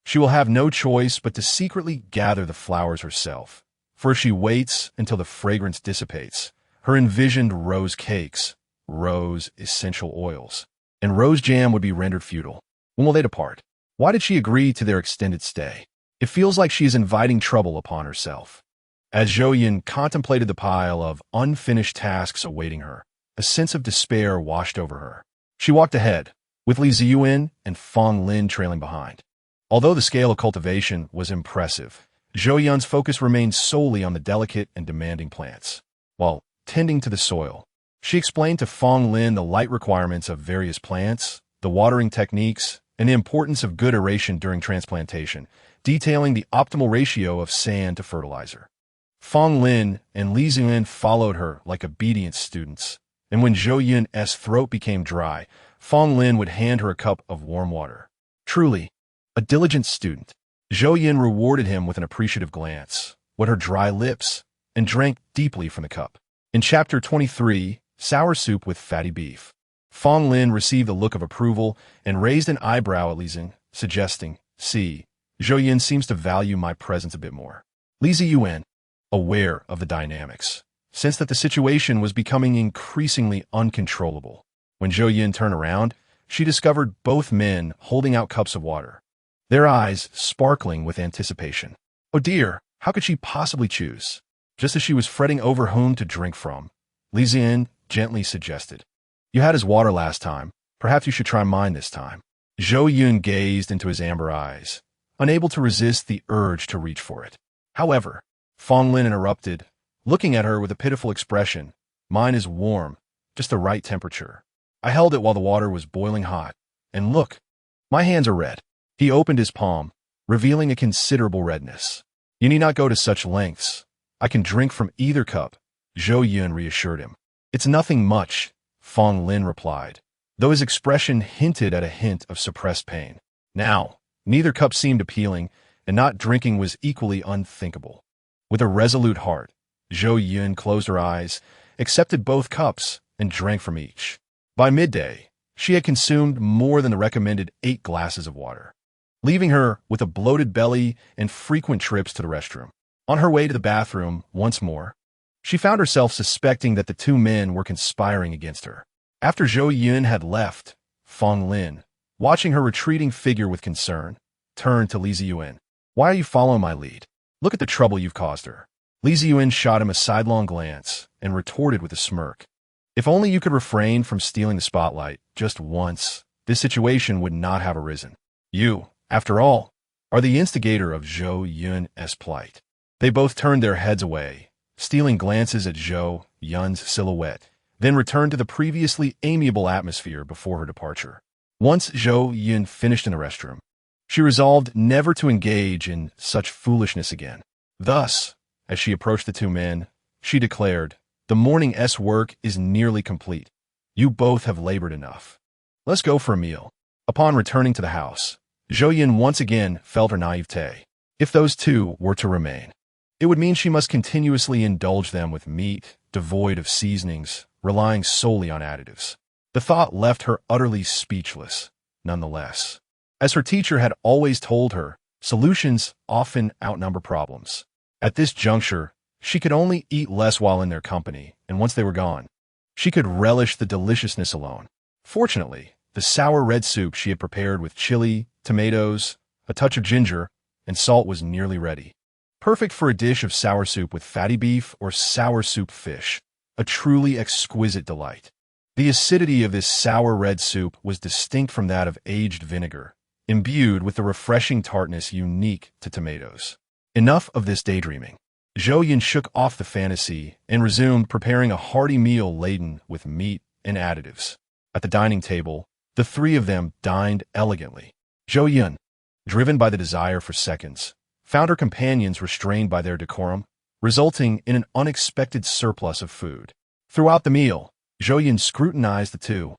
she will have no choice but to secretly gather the flowers herself, for if she waits until the fragrance dissipates, her envisioned rose cakes, rose essential oils, and rose jam would be rendered futile. When will they depart? Why did she agree to their extended stay? It feels like she is inviting trouble upon herself. As Zhou Yun contemplated the pile of unfinished tasks awaiting her, a sense of despair washed over her. She walked ahead, with Li Ziyan and Fong Lin trailing behind. Although the scale of cultivation was impressive, Zhou Yun's focus remained solely on the delicate and demanding plants. While tending to the soil, She explained to Fong Lin the light requirements of various plants, the watering techniques, and the importance of good aeration during transplantation, detailing the optimal ratio of sand to fertilizer. Fong Lin and Li Ziyun followed her like obedient students, and when Zhou Yun's throat became dry, Fong Lin would hand her a cup of warm water. Truly, a diligent student. Zhou Yun rewarded him with an appreciative glance, wet her dry lips, and drank deeply from the cup. In Chapter 23, Sour Soup with Fatty Beef, Fong Lin received a look of approval and raised an eyebrow at Li Ziyun, suggesting, "See, Zhou Yun seems to value my presence a bit more." Li Ziyun, aware of the dynamics, sensed that the situation was becoming increasingly uncontrollable. When Zhou Yun turned around, she discovered both men holding out cups of water, their eyes sparkling with anticipation. Oh dear, how could she possibly choose? Just as she was fretting over whom to drink from, Li Ziyun gently suggested, "You had his water last time. Perhaps you should try mine this time." Zhou Yun gazed into his amber eyes, unable to resist the urge to reach for it. However, Fong Lin interrupted, looking at her with a pitiful expression. "Mine is warm, just the right temperature. I held it while the water was boiling hot. And look, my hands are red." He opened his palm, revealing a considerable redness. "You need not go to such lengths. I can drink from either cup," Zhou Yun reassured him. "It's nothing much," Fong Lin replied, though his expression hinted at a hint of suppressed pain. Now, neither cup seemed appealing, and not drinking was equally unthinkable. With a resolute heart, Zhou Yun closed her eyes, accepted both cups, and drank from each. By midday, she had consumed more than the recommended 8 glasses of water, leaving her with a bloated belly and frequent trips to the restroom. On her way to the bathroom once more, she found herself suspecting that the two men were conspiring against her. After Zhou Yun had left, Fong Lin, watching her retreating figure with concern, turned to Li Ziyun. "Why are you following my lead? Look at the trouble you've caused her." Li Ziyun shot him a sidelong glance and retorted with a smirk. "If only you could refrain from stealing the spotlight just once, this situation would not have arisen. You, after all, are the instigator of Zhou Yun's plight." They both turned their heads away, stealing glances at Zhou Yun's silhouette, then returned to the previously amiable atmosphere before her departure. Once Zhou Yun finished in the restroom, she resolved never to engage in such foolishness again. Thus, as she approached the two men, she declared, "The morning's work is nearly complete. You both have labored enough. Let's go for a meal." Upon returning to the house, Zhou Yun once again felt her naivete. If those two were to remain, it would mean she must continuously indulge them with meat, devoid of seasonings, relying solely on additives. The thought left her utterly speechless, nonetheless. As her teacher had always told her, solutions often outnumber problems. At this juncture, she could only eat less while in their company, and once they were gone, she could relish the deliciousness alone. Fortunately, the sour red soup she had prepared with chili, tomatoes, a touch of ginger, and salt was nearly ready. Perfect for a dish of sour soup with fatty beef or sour soup fish, a truly exquisite delight. The acidity of this sour red soup was distinct from that of aged vinegar, imbued with the refreshing tartness unique to tomatoes. Enough of this daydreaming. Zhou Yun shook off the fantasy and resumed preparing a hearty meal laden with meat and additives. At the dining table, the three of them dined elegantly. Zhou Yun, driven by the desire for seconds, found her companions restrained by their decorum, resulting in an unexpected surplus of food. Throughout the meal, Zhou Yun scrutinized the two,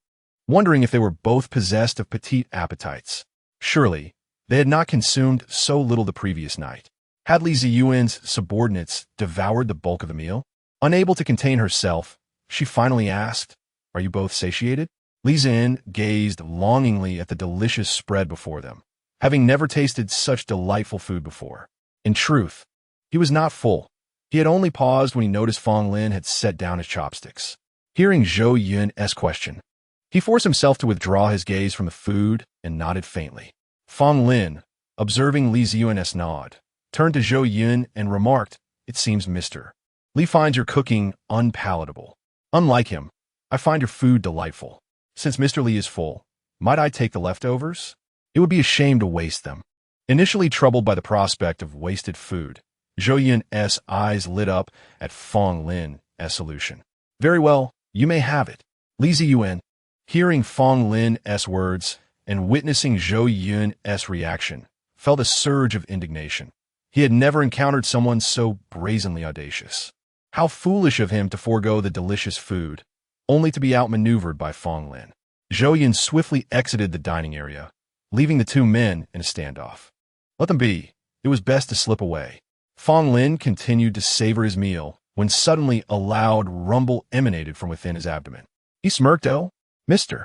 wondering if they were both possessed of petite appetites. Surely, they had not consumed so little the previous night. Had Li Ziyuan's subordinates devoured the bulk of the meal? Unable to contain herself, she finally asked, "Are you both satiated?" Li Ziyun gazed longingly at the delicious spread before them, having never tasted such delightful food before. In truth, he was not full. He had only paused when he noticed Fong Lin had set down his chopsticks. Hearing Zhou Yun's question, he forced himself to withdraw his gaze from the food and nodded faintly. Fong Lin, observing Li Ziyuan's nod, turned to Zhou Yun and remarked, "It seems Mr. Li finds your cooking unpalatable. Unlike him, I find your food delightful. Since Mr. Li is full, might I take the leftovers? It would be a shame to waste them." Initially troubled by the prospect of wasted food, Zhou Yun's eyes lit up at Fong Lin's solution. "Very well, You may have it. Zhou Yun, hearing Fong Lin's words and witnessing Zhou Yun's reaction, felt a surge of indignation. He had never encountered someone so brazenly audacious. How foolish of him to forego the delicious food, only to be outmaneuvered by Fong Lin. Zhou Yun swiftly exited the dining area, leaving the two men in a standoff. Let them be. It was best to slip away. Fong Lin continued to savor his meal when suddenly a loud rumble emanated from within his abdomen. He smirked. Oh, Mr.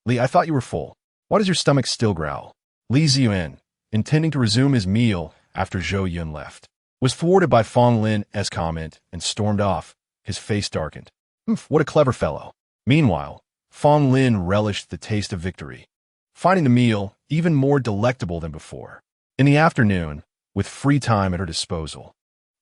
Li, I thought you were full. Why does your stomach still growl? Zhou Yun, intending to resume his meal after Zhou Yun left, was thwarted by Fong Lin's comment and stormed off, his face darkened. What a clever fellow. Meanwhile, Fong Lin relished the taste of victory, finding the meal even more delectable than before. In the afternoon, with free time at her disposal,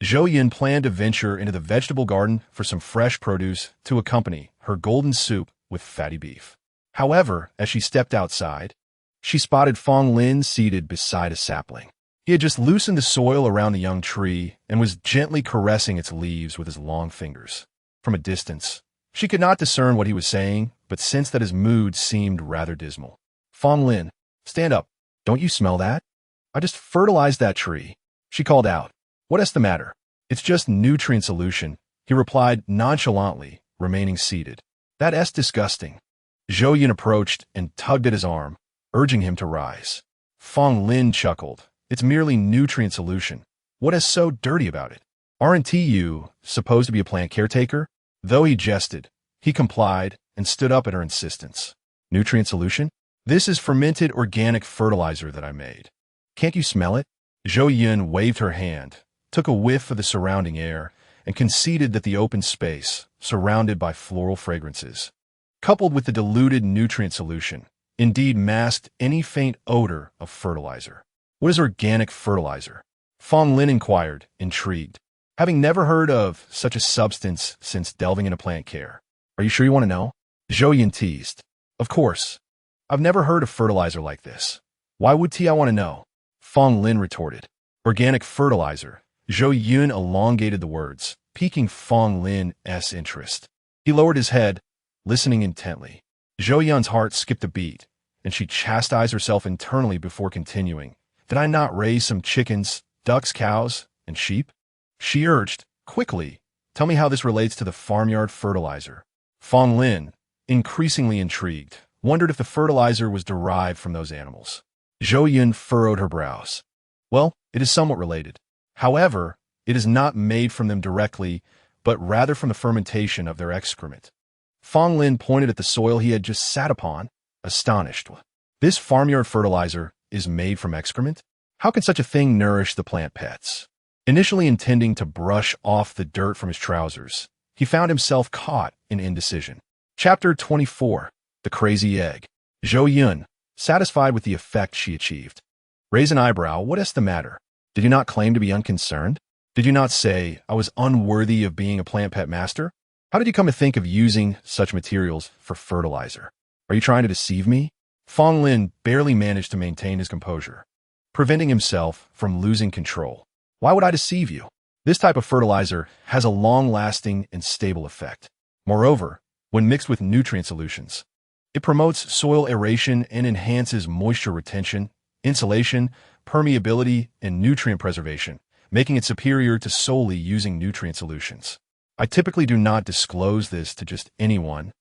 Zhou Yun planned to venture into the vegetable garden for some fresh produce to accompany her golden soup with fatty beef. However, as she stepped outside, she spotted Fong Lin seated beside a sapling. He had just loosened the soil around the young tree and was gently caressing its leaves with his long fingers. From a distance, she could not discern what he was saying, but sensed that his mood seemed rather dismal. Fong Lin, stand up. Don't you smell that? I just fertilized that tree. She called out. What's the matter? It's just nutrient solution, he replied nonchalantly, remaining seated. That's disgusting. Zhou Yun approached and tugged at his arm, urging him to rise. Fong Lin chuckled. It's merely nutrient solution. What is so dirty about it? Aren't you supposed to be a plant caretaker? Though he jested, he complied and stood up at her insistence. Nutrient solution? This is fermented organic fertilizer that I made. Can't you smell it? Zhou Yun waved her hand, took a whiff of the surrounding air, and conceded that the open space, surrounded by floral fragrances, coupled with the diluted nutrient solution, indeed masked any faint odor of fertilizer. What is organic fertilizer? Fong Lin inquired, intrigued, having never heard of such a substance since delving into plant care. Are you sure you want to know? Zhou Yun teased. Of course. I've never heard of fertilizer like this. Why would I want to know? Fong Lin retorted. Organic fertilizer. Zhou Yun elongated the words, piquing Fong Lin's interest. He lowered his head, listening intently. Zhou Yun's heart skipped a beat, and she chastised herself internally before continuing. Did I not raise some chickens, ducks, cows, and sheep? She urged, quickly, tell me how this relates to the farmyard fertilizer. Fong Lin, increasingly intrigued, wondered if the fertilizer was derived from those animals. Zhou Yun furrowed her brows. Well, it is somewhat related. However, it is not made from them directly, but rather from the fermentation of their excrement. Fong Lin pointed at the soil he had just sat upon, astonished. This farmyard fertilizer is made from excrement? How can such a thing nourish the plant pets? Initially intending to brush off the dirt from his trousers, he found himself caught in indecision. Chapter 24. The Crazy Egg. Zhou Yun, satisfied with the effect she achieved, raised an eyebrow. What is the matter? Did you not claim to be unconcerned? Did you not say I was unworthy of being a plant pet master? How did you come to think of using such materials for fertilizer? Are you trying to deceive me? Fong Lin barely managed to maintain his composure, preventing himself from losing control. Why would I deceive you? This type of fertilizer has a long-lasting and stable effect. Moreover, when mixed with nutrient solutions, it promotes soil aeration and enhances moisture retention, insulation, permeability, and nutrient preservation, making it superior to solely using nutrient solutions. I typically do not disclose this to just anyone,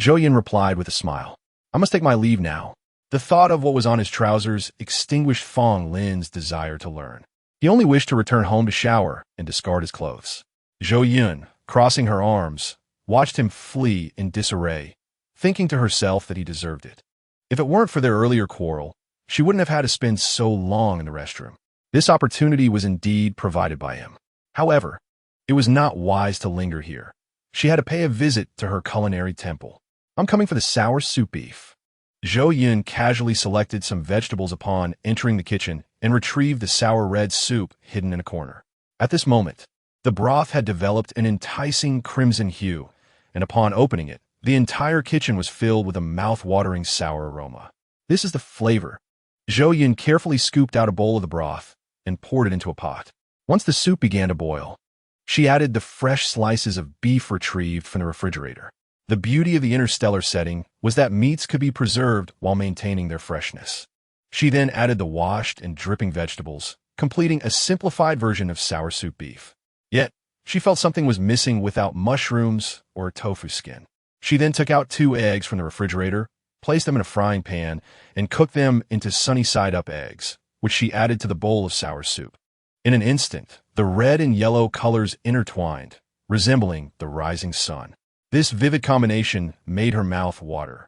Zhou Yun replied with a smile. I must take my leave now. The thought of what was on his trousers extinguished Fong Lin's desire to learn. He only wished to return home to shower and discard his clothes. Zhou Yun, crossing her arms, watched him flee in disarray, thinking to herself that he deserved it. If it weren't for their earlier quarrel, she wouldn't have had to spend so long in the restroom. This opportunity was indeed provided by him. However, it was not wise to linger here. She had to pay a visit to her culinary temple. I'm coming for the sour soup beef. Zhou Yun casually selected some vegetables upon entering the kitchen and retrieved the sour red soup hidden in a corner. At this moment, the broth had developed an enticing crimson hue, and upon opening it, the entire kitchen was filled with a mouth-watering sour aroma. This is the flavor. Zhou Yun carefully scooped out a bowl of the broth and poured it into a pot. Once the soup began to boil, she added the fresh slices of beef retrieved from the refrigerator. The beauty of the interstellar setting was that meats could be preserved while maintaining their freshness. She then added the washed and dripping vegetables, completing a simplified version of sour soup beef. Yet, she felt something was missing without mushrooms or a tofu skin. She then took out 2 eggs from the refrigerator, placed them in a frying pan, and cooked them into sunny-side-up eggs, which she added to the bowl of sour soup. In an instant, the red and yellow colors intertwined, resembling the rising sun. This vivid combination made her mouth water.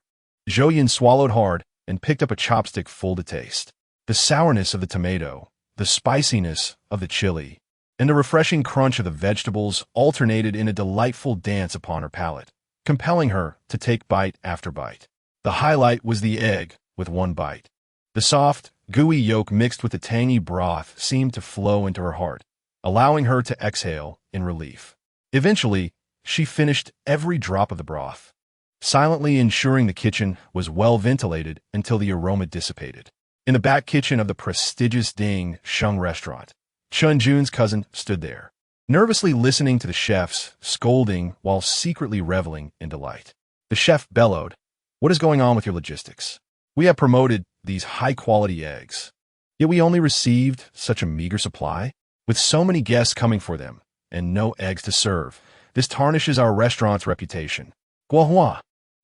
Zhou Yun swallowed hard and picked up a chopstick full to taste. The sourness of the tomato, the spiciness of the chili, and the refreshing crunch of the vegetables alternated in a delightful dance upon her palate, compelling her to take bite after bite. The highlight was the egg, with 1 bite. The soft, gooey yolk mixed with the tangy broth seemed to flow into her heart, allowing her to exhale in relief. Eventually, she finished every drop of the broth, silently ensuring the kitchen was well ventilated until the aroma dissipated. In the back kitchen of the prestigious Ding Sheng restaurant, Chun Jun's cousin stood there, nervously listening to the chef's scolding while secretly reveling in delight. The chef bellowed, "What is going on with your logistics? We have promoted these high-quality eggs, yet we only received such a meager supply? With so many guests coming for them, and no eggs to serve, this tarnishes our restaurant's reputation. Guohua,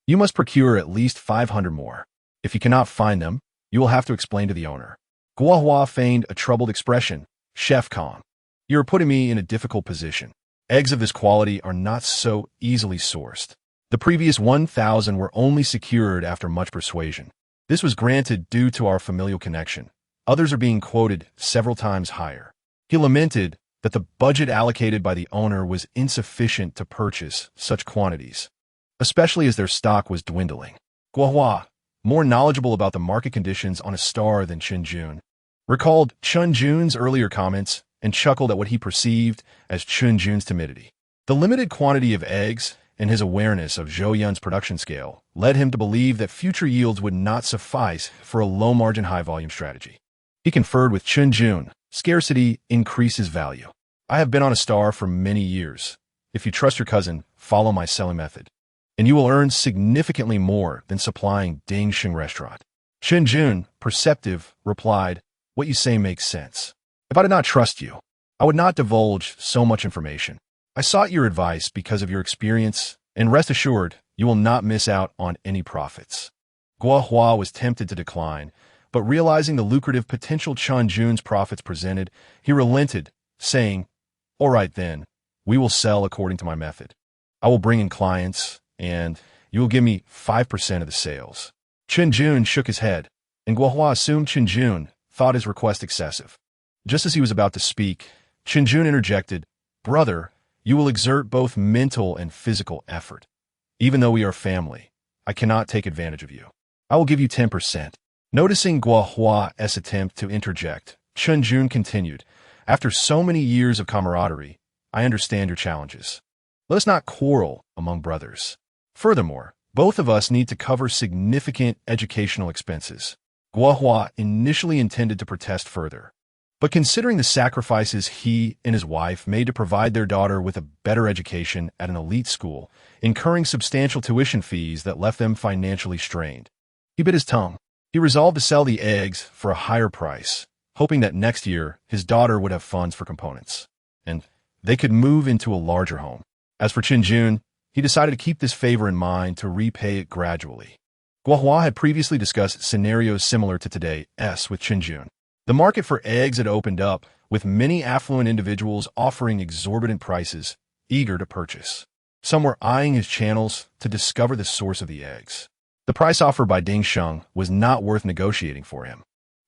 you must procure at least 500 more. If you cannot find them, you will have to explain to the owner." Guohua feigned a troubled expression. "Chef Kong, you are putting me in a difficult position. Eggs of this quality are not so easily sourced. The previous 1,000 were only secured after much persuasion. This was granted due to our familial connection. Others are being quoted several times higher." He lamented that the budget allocated by the owner was insufficient to purchase such quantities, especially as their stock was dwindling. Guohua, more knowledgeable about the market conditions on a star than Chun Jun, recalled Chun Jun's earlier comments and chuckled at what he perceived as Chun Jun's timidity. The limited quantity of eggs and his awareness of Zhou Yun's production scale led him to believe that future yields would not suffice for a low-margin, high-volume strategy. He conferred with Chun Jun. "Scarcity increases value. I have been on a star for many years. If you trust your cousin, follow my selling method, and you will earn significantly more than supplying Ding Sheng restaurant." Chun Jun, perceptive, replied, "What you say makes sense. If I did not trust you, I would not divulge so much information. I sought your advice because of your experience, and rest assured, you will not miss out on any profits." Guohua was tempted to decline, but realizing the lucrative potential Chun Jun's profits presented, he relented, saying, "All right then, we will sell according to my method. I will bring in clients, and you will give me 5% of the sales." Chun Jun shook his head, and Guohua assumed Chun Jun thought his request excessive. Just as he was about to speak, Chun Jun interjected, "Brother, you will exert both mental and physical effort. Even though we are family, I cannot take advantage of you. I will give you 10%. Noticing Guohua's attempt to interject, Chun Jun continued, "After so many years of camaraderie, I understand your challenges. Let us not quarrel among brothers. Furthermore, both of us need to cover significant educational expenses." Guohua initially intended to protest further, but considering the sacrifices he and his wife made to provide their daughter with a better education at an elite school, incurring substantial tuition fees that left them financially strained, he bit his tongue. He resolved to sell the eggs for a higher price, hoping that next year his daughter would have funds for components, and they could move into a larger home. As for Chun Jun, he decided to keep this favor in mind to repay it gradually. Guohua had previously discussed scenarios similar to today's with Chun Jun. The market for eggs had opened up, with many affluent individuals offering exorbitant prices, eager to purchase. Some were eyeing his channels to discover the source of the eggs. The price offered by Ding Sheng was not worth negotiating for him.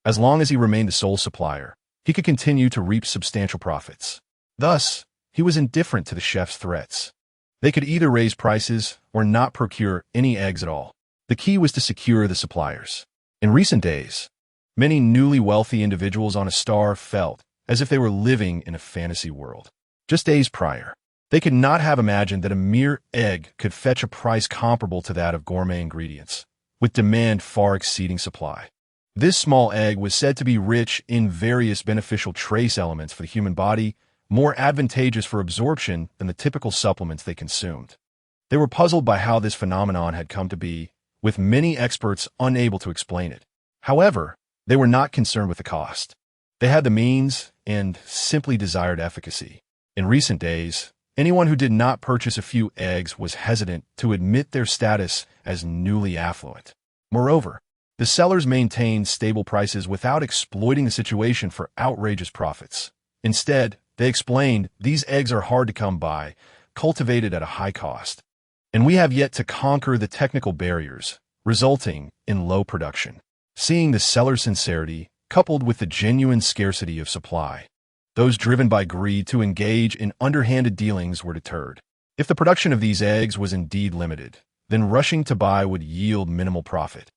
As long as he remained the sole supplier, he could continue to reap substantial profits. Thus, he was indifferent to the chef's threats. They could either raise prices or not procure any eggs at all. The key was to secure the suppliers. In recent days, many newly wealthy individuals on a star felt as if they were living in a fantasy world. Just days prior, they could not have imagined that a mere egg could fetch a price comparable to that of gourmet ingredients, with demand far exceeding supply. This small egg was said to be rich in various beneficial trace elements for the human body, more advantageous for absorption than the typical supplements they consumed. They were puzzled by how this phenomenon had come to be, with many experts unable to explain it. However, they were not concerned with the cost. They had the means and simply desired efficacy. In recent days, anyone who did not purchase a few eggs was hesitant to admit their status as newly affluent. Moreover, the sellers maintained stable prices without exploiting the situation for outrageous profits. Instead, they explained these eggs are hard to come by, cultivated at a high cost, and we have yet to conquer the technical barriers, resulting in low production. Seeing the seller's sincerity, coupled with the genuine scarcity of supply, those driven by greed to engage in underhanded dealings were deterred. If the production of these eggs was indeed limited, then rushing to buy would yield minimal profit.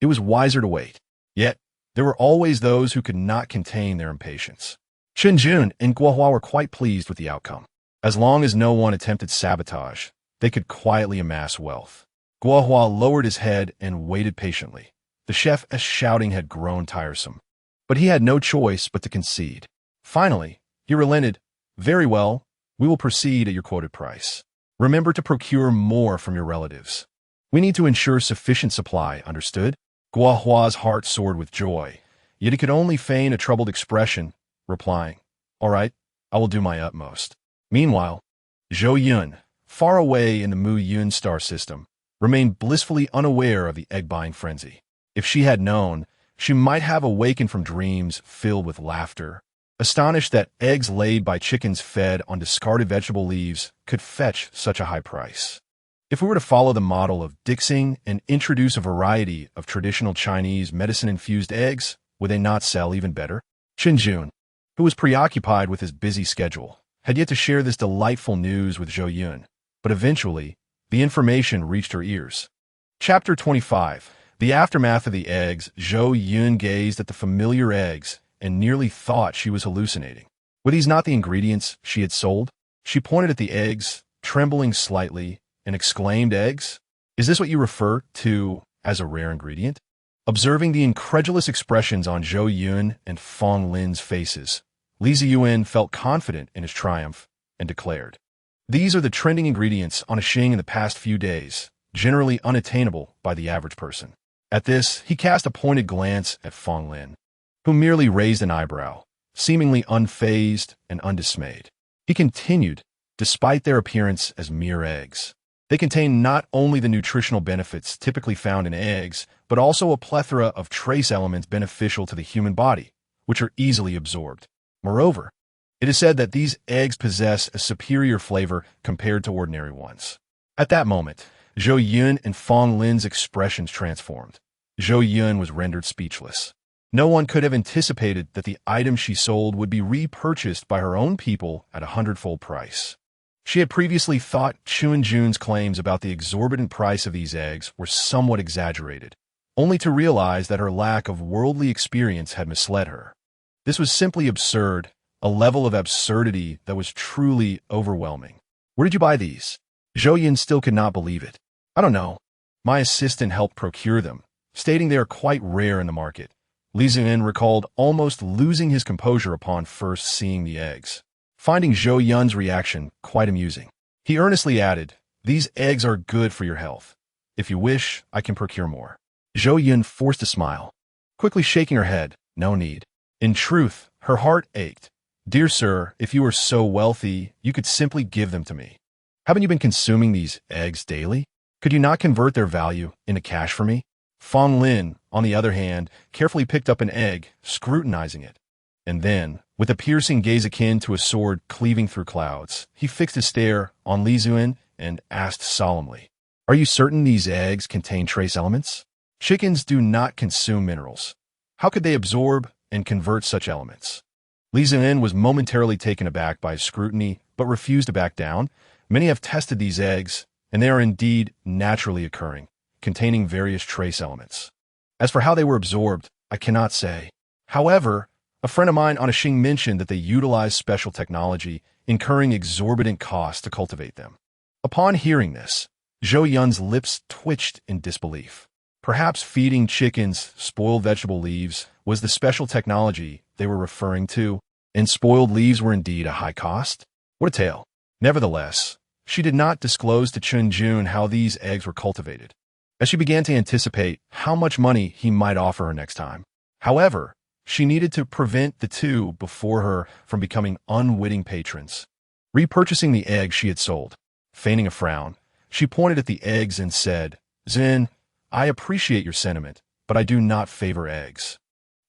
It was wiser to wait. Yet, there were always those who could not contain their impatience. Zhou Yun and Guo Hua were quite pleased with the outcome. As long as no one attempted sabotage, they could quietly amass wealth. Guo Hua lowered his head and waited patiently. The chef's shouting had grown tiresome, but he had no choice but to concede. Finally, he relented. Very well, we will proceed at your quoted price. Remember to procure more from your relatives. We need to ensure sufficient supply, understood? Guo Hua's heart soared with joy, yet he could only feign a troubled expression, replying, "All right, I will do my utmost." Meanwhile, Zhou Yun, far away in the Mu Yun star system, remained blissfully unaware of the egg-buying frenzy. If she had known, she might have awakened from dreams filled with laughter, astonished that eggs laid by chickens fed on discarded vegetable leaves could fetch such a high price. If we were to follow the model of Dixing and introduce a variety of traditional Chinese medicine-infused eggs, would they not sell even better? Zhou Yun, who was preoccupied with his busy schedule, had yet to share this delightful news with Zhou Yun, but eventually, the information reached her ears. Chapter 25. The aftermath of the eggs. Zhou Yun gazed at the familiar eggs and nearly thought she was hallucinating. Were these not the ingredients she had sold? She pointed at the eggs, trembling slightly, and exclaimed, "Eggs? Is this what you refer to as a rare ingredient?" Observing the incredulous expressions on Zhou Yun and Fong Lin's faces, Li Ziyuan felt confident in his triumph and declared, "These are the trending ingredients on a Xing in the past few days, generally unattainable by the average person." At this, he cast a pointed glance at Fong Lin, who merely raised an eyebrow, seemingly unfazed and undismayed. He continued, "Despite their appearance as mere eggs, they contain not only the nutritional benefits typically found in eggs, but also a plethora of trace elements beneficial to the human body, which are easily absorbed. Moreover, it is said that these eggs possess a superior flavor compared to ordinary ones." At that moment, Zhou Yun and Fong Lin's expressions transformed. Zhou Yun was rendered speechless. No one could have anticipated that the item she sold would be repurchased by her own people at a 100-fold price. She had previously thought Chun Jun's claims about the exorbitant price of these eggs were somewhat exaggerated, only to realize that her lack of worldly experience had misled her. This was simply absurd, a level of absurdity that was truly overwhelming. "Where did you buy these?" Zhou Yun still could not believe it. "I don't know. My assistant helped procure them," stating they are quite rare in the market. Li Ziyuan recalled almost losing his composure upon first seeing the eggs, finding Zhou Yun's reaction quite amusing. He earnestly added, "These eggs are good for your health. If you wish, I can procure more." Zhou Yun forced a smile, quickly shaking her head, "No need." In truth, her heart ached. "Dear sir, if you were so wealthy, you could simply give them to me. Haven't you been consuming these eggs daily? Could you not convert their value into cash for me?" Fong Lin, on the other hand, carefully picked up an egg, scrutinizing it. And then, with a piercing gaze akin to a sword cleaving through clouds, he fixed his stare on Li Ziyuan and asked solemnly, "Are you certain these eggs contain trace elements? Chickens do not consume minerals. How could they absorb and convert such elements?" Li Ziyuan was momentarily taken aback by his scrutiny, but refused to back down. "Many have tested these eggs, and they are indeed naturally occurring, containing various trace elements. As for how they were absorbed, I cannot say. However, a friend of mine on a Xing mentioned that they utilize special technology, incurring exorbitant costs to cultivate them." Upon hearing this, Zhou Yun's lips twitched in disbelief. Perhaps feeding chickens spoiled vegetable leaves was the special technology they were referring to, and spoiled leaves were indeed a high cost? What a tale! Nevertheless, she did not disclose to Chun Jun how these eggs were cultivated, as she began to anticipate how much money he might offer her next time. However, she needed to prevent the two before her from becoming unwitting patrons. Repurchasing the eggs she had sold, feigning a frown, she pointed at the eggs and said, "Zin, I appreciate your sentiment, but I do not favor eggs.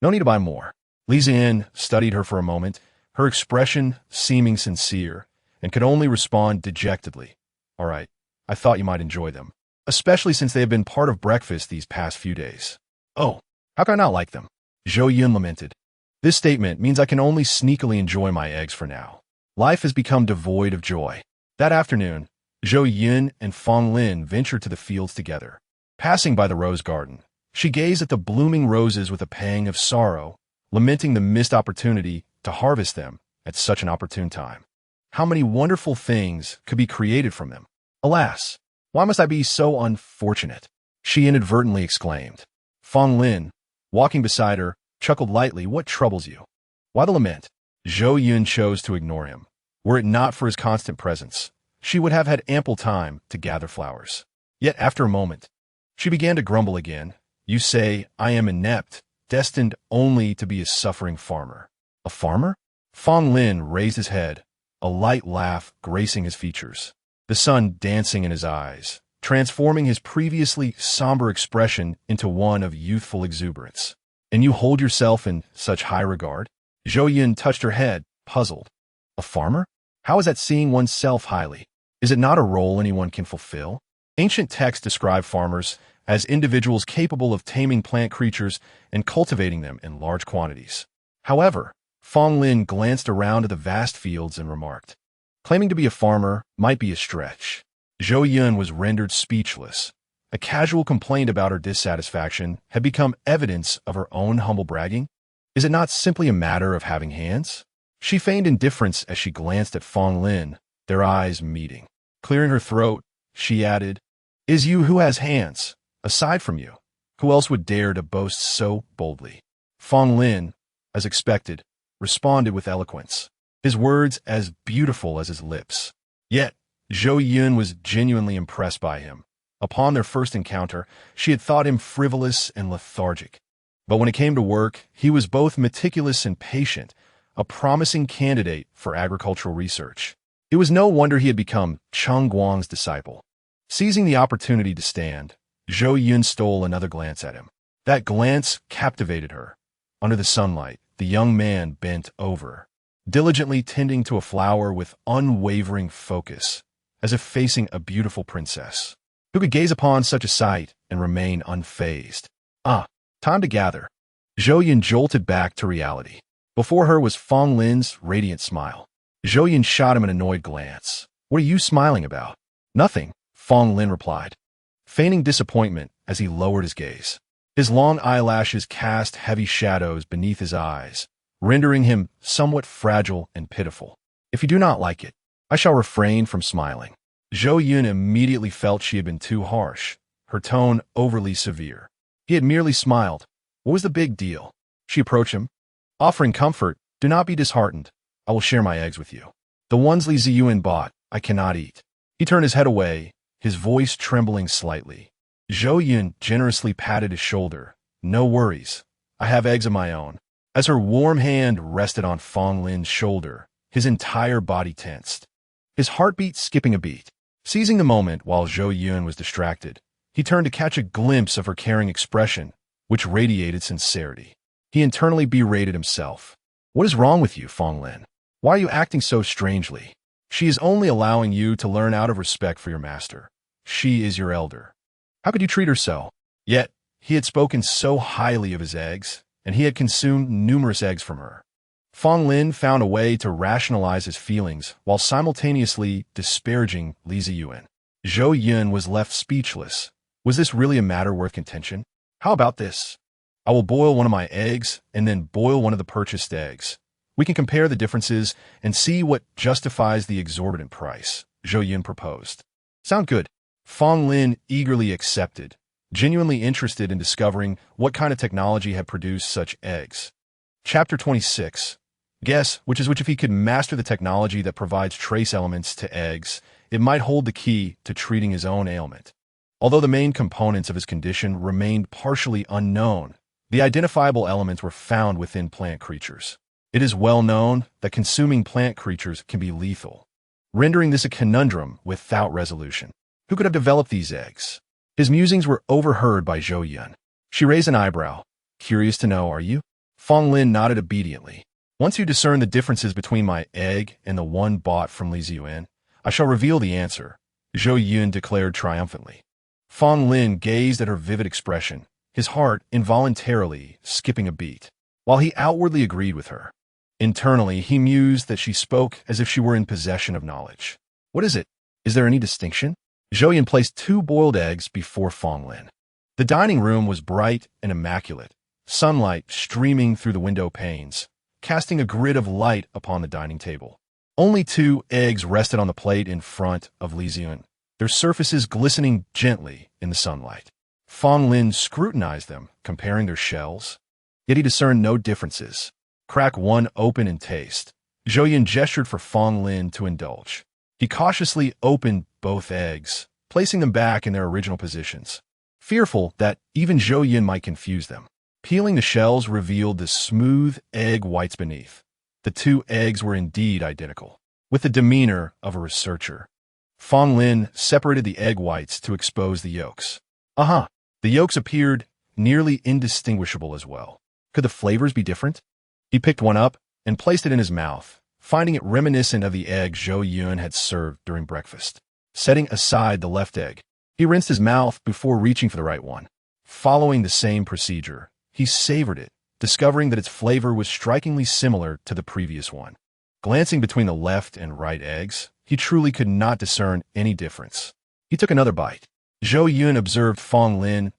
No need to buy more." Li Ziyin studied her for a moment, her expression seeming sincere, and could only respond dejectedly. "All right, I thought you might enjoy them, especially since they have been part of breakfast these past few days." "Oh, how can I not like them?" Zhou Yun lamented. "This statement means I can only sneakily enjoy my eggs for now. Life has become devoid of joy." That afternoon, Zhou Yun and Fong Lin ventured to the fields together. Passing by the rose garden, she gazed at the blooming roses with a pang of sorrow, lamenting the missed opportunity to harvest them at such an opportune time. How many wonderful things could be created from them? "Alas, why must I be so unfortunate?" she inadvertently exclaimed. Fong Lin, walking beside her, chuckled lightly. "What troubles you? Why the lament?" Zhou Yun chose to ignore him. Were it not for his constant presence, she would have had ample time to gather flowers. Yet after a moment, she began to grumble again. "You say I am inept, destined only to be a suffering farmer." "A farmer?" Fong Lin raised his head, a light laugh gracing his features, the sun dancing in his eyes, transforming his previously somber expression into one of youthful exuberance. "And you hold yourself in such high regard?" Zhou Yun touched her head, puzzled. "A farmer? How is that seeing oneself highly? Is it not a role anyone can fulfill?" Ancient texts describe farmers as individuals capable of taming plant creatures and cultivating them in large quantities. However, Fong Lin glanced around at the vast fields and remarked, "Claiming to be a farmer might be a stretch." Zhou Yun was rendered speechless. A casual complaint about her dissatisfaction had become evidence of her own humble bragging. Is it not simply a matter of having hands? She feigned indifference as she glanced at Fong Lin, their eyes meeting. Clearing her throat, she added, "Is you who has hands? Aside from you, who else would dare to boast so boldly?" Fong Lin, as expected, responded with eloquence, his words as beautiful as his lips. Yet, Zhou Yun was genuinely impressed by him. Upon their first encounter, she had thought him frivolous and lethargic. But when it came to work, he was both meticulous and patient, a promising candidate for agricultural research. It was no wonder he had become Cheng Guang's disciple. Seizing the opportunity to stand, Zhou Yun stole another glance at him. That glance captivated her. Under the sunlight, the young man bent over, diligently tending to a flower with unwavering focus, as if facing a beautiful princess. Who could gaze upon such a sight and remain unfazed? "Ah, time to gather." Zhou Yun jolted back to reality. Before her was Fong Lin's radiant smile. Zhou Yun shot him an annoyed glance. "What are you smiling about?" "Nothing," Fong Lin replied, feigning disappointment as he lowered his gaze. His long eyelashes cast heavy shadows beneath his eyes, rendering him somewhat fragile and pitiful. "If you do not like it, I shall refrain from smiling." Zhou Yun immediately felt she had been too harsh, her tone overly severe. He had merely smiled. What was the big deal? She approached him, offering comfort. "Do not be disheartened. I will share my eggs with you. The ones Li Ziyin bought, I cannot eat." He turned his head away, his voice trembling slightly. Zhou Yun generously patted his shoulder. "No worries. I have eggs of my own." As her warm hand rested on Fong Lin's shoulder, his entire body tensed, his heartbeat skipping a beat. Seizing the moment while Zhou Yun was distracted, he turned to catch a glimpse of her caring expression, which radiated sincerity. He internally berated himself. "What is wrong with you, Fong Lin? Why are you acting so strangely? She is only allowing you to learn out of respect for your master. She is your elder. How could you treat her so?" Yet, he had spoken so highly of his eggs, and he had consumed numerous eggs from her. Fong Lin found a way to rationalize his feelings while simultaneously disparaging Li Ziyuan. Zhou Yun was left speechless. Was this really a matter worth contention? "How about this? I will boil one of my eggs and then boil one of the purchased eggs. We can compare the differences and see what justifies the exorbitant price," Zhou Yun proposed. "Sound good." Fong Lin eagerly accepted, genuinely interested in discovering what kind of technology had produced such eggs. Chapter 26. Guess which is which. If he could master the technology that provides trace elements to eggs, It might hold the key to treating his own ailment. Although the main components of his condition remained partially unknown, the identifiable elements were found within plant creatures. It is well known that consuming plant creatures can be lethal, rendering this a conundrum without resolution. Who could have developed these eggs? His musings were overheard by Zhou Yun. She raised an eyebrow. Curious to know, are you? Fong Lin nodded obediently. Once you discern the differences between my egg and the one bought from Zhou Yun, I shall reveal the answer, Zhou Yun declared triumphantly. Fong Lin gazed at her vivid expression, his heart involuntarily skipping a beat, while he outwardly agreed with her. Internally, he mused that she spoke as if she were in possession of knowledge. What is it? Is there any distinction? Zhou Yun placed 2 boiled eggs before Fong Lin. The dining room was bright and immaculate, sunlight streaming through the window panes, casting a grid of light upon the dining table. Only 2 eggs rested on the plate in front of Zhou Yun, their surfaces glistening gently in the sunlight. Fong Lin scrutinized them, comparing their shells. Yet he discerned no differences. Crack one open and taste. Zhou Yun gestured for Fong Lin to indulge. He cautiously opened both eggs, placing them back in their original positions, fearful that even Zhou Yun might confuse them. Peeling the shells revealed the smooth egg whites beneath. The 2 eggs were indeed identical, with the demeanor of a researcher. Fong Lin separated the egg whites to expose the yolks. The yolks appeared nearly indistinguishable as well. Could the flavors be different? He picked one up and placed it in his mouth, finding it reminiscent of the egg Zhou Yun had served during breakfast. Setting aside the left egg, he rinsed his mouth before reaching for the right one. Following the same procedure, he savored it, discovering that its flavor was strikingly similar to the previous one. Glancing between the left and right eggs, he truly could not discern any difference. He took another bite. Zhou Yun observed Fong Lin's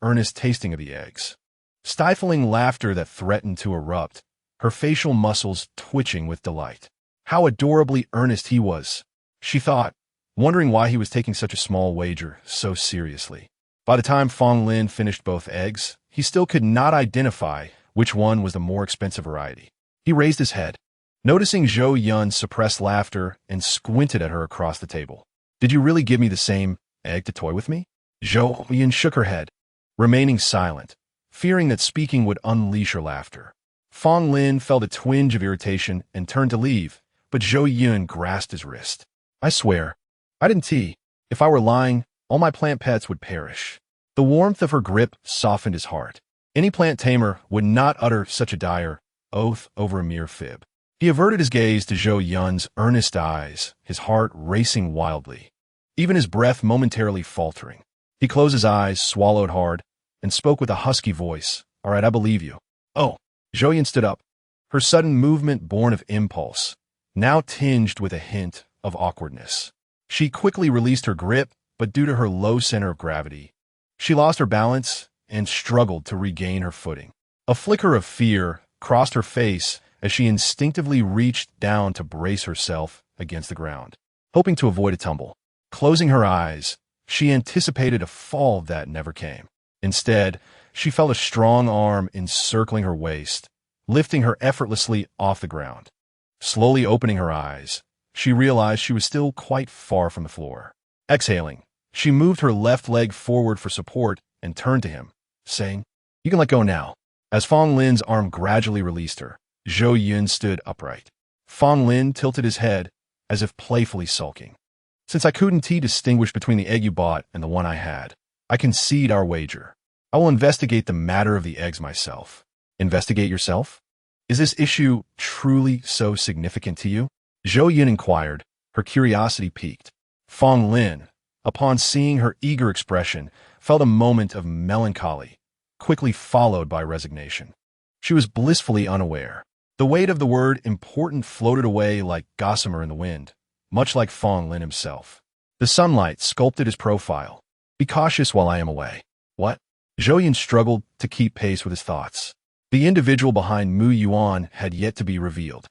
earnest tasting of the eggs. Stifling laughter that threatened to erupt, her facial muscles twitching with delight. How adorably earnest he was, she thought, wondering why he was taking such a small wager so seriously. By the time Fong Lin finished both eggs, he still could not identify which one was the more expensive variety. He raised his head, noticing Zhou Yun's suppressed laughter, and squinted at her across the table. Did you really give me the same egg to toy with me? Zhou Yun shook her head, remaining silent, fearing that speaking would unleash her laughter. Fong Lin felt a twinge of irritation and turned to leave, but Zhou Yun grasped his wrist. I swear, I didn't tea. If I were lying, all my plant pets would perish. The warmth of her grip softened his heart. Any plant tamer would not utter such a dire oath over a mere fib. He averted his gaze to Zhou Yun's earnest eyes, his heart racing wildly, even his breath momentarily faltering. He closed his eyes, swallowed hard, and spoke with a husky voice. All right, I believe you. Oh. Zhou Yun stood up, her sudden movement born of impulse, now tinged with a hint of awkwardness. She quickly released her grip, but due to her low center of gravity, she lost her balance and struggled to regain her footing. A flicker of fear crossed her face as she instinctively reached down to brace herself against the ground, hoping to avoid a tumble. Closing her eyes, she anticipated a fall that never came. Instead, she felt a strong arm encircling her waist, lifting her effortlessly off the ground. Slowly opening her eyes, she realized she was still quite far from the floor. Exhaling, she moved her left leg forward for support and turned to him, saying, You can let go now. As Fong Lin's arm gradually released her, Zhou Yun stood upright. Fong Lin tilted his head, as if playfully sulking. Since I couldn't distinguish between the egg you bought and the one I had, I concede our wager. I will investigate the matter of the eggs myself. Investigate yourself? Is this issue truly so significant to you? Zhou Yun inquired, her curiosity piqued. Fong Lin, upon seeing her eager expression, felt a moment of melancholy, quickly followed by resignation. She was blissfully unaware. The weight of the word important floated away like gossamer in the wind, much like Fong Lin himself. The sunlight sculpted his profile. Be cautious while I am away. What? Zhou Yun struggled to keep pace with his thoughts. The individual behind Mu Yuan had yet to be revealed.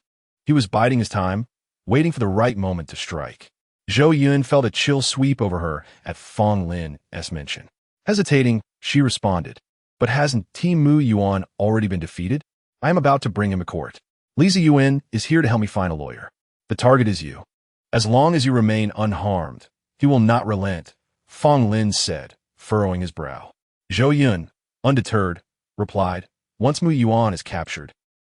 He was biding his time, waiting for the right moment to strike. Zhou Yun felt a chill sweep over her at Fong Lin's mention. Hesitating, she responded, But hasn't Team Mu Yuan already been defeated? I am about to bring him to court. Zhou Yun is here to help me find a lawyer. The target is you. As long as you remain unharmed, he will not relent, Fong Lin said, furrowing his brow. Zhou Yun, undeterred, replied, once Mu Yuan is captured,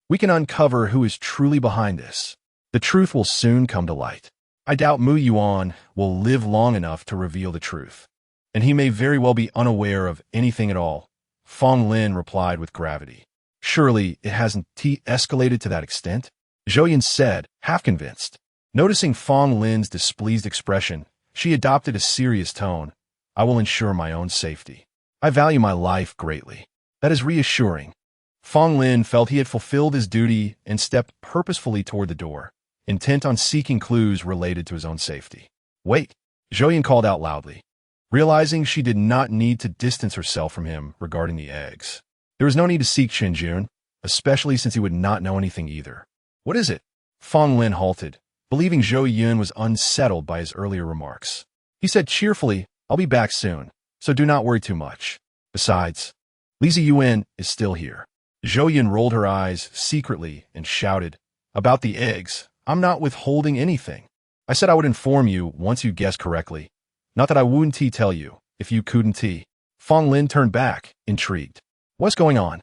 we can uncover who is truly behind this. The truth will soon come to light. I doubt Mu Yuan will live long enough to reveal the truth, and he may very well be unaware of anything at all, Fong Lin replied with gravity. Surely it hasn't escalated to that extent? Zhou Yun said, half convinced. Noticing Fong Lin's displeased expression, she adopted a serious tone. I will ensure my own safety. I value my life greatly. That is reassuring. Fong Lin felt he had fulfilled his duty and stepped purposefully toward the door, intent on seeking clues related to his own safety. Wait, Zhou Yun called out loudly, realizing she did not need to distance herself from him regarding the eggs. There was no need to seek Qinjun, especially since he would not know anything either. What is it? Fong Lin halted, believing Zhou Yun was unsettled by his earlier remarks. He said cheerfully, I'll be back soon, so do not worry too much. Besides, Li Ziyuan is still here. Zhou Yun rolled her eyes secretly and shouted, about the eggs, I'm not withholding anything. I said I would inform you once you guessed correctly. Not that I wouldn't tell you, if you couldn't. Fong Lin turned back, intrigued. What's going on?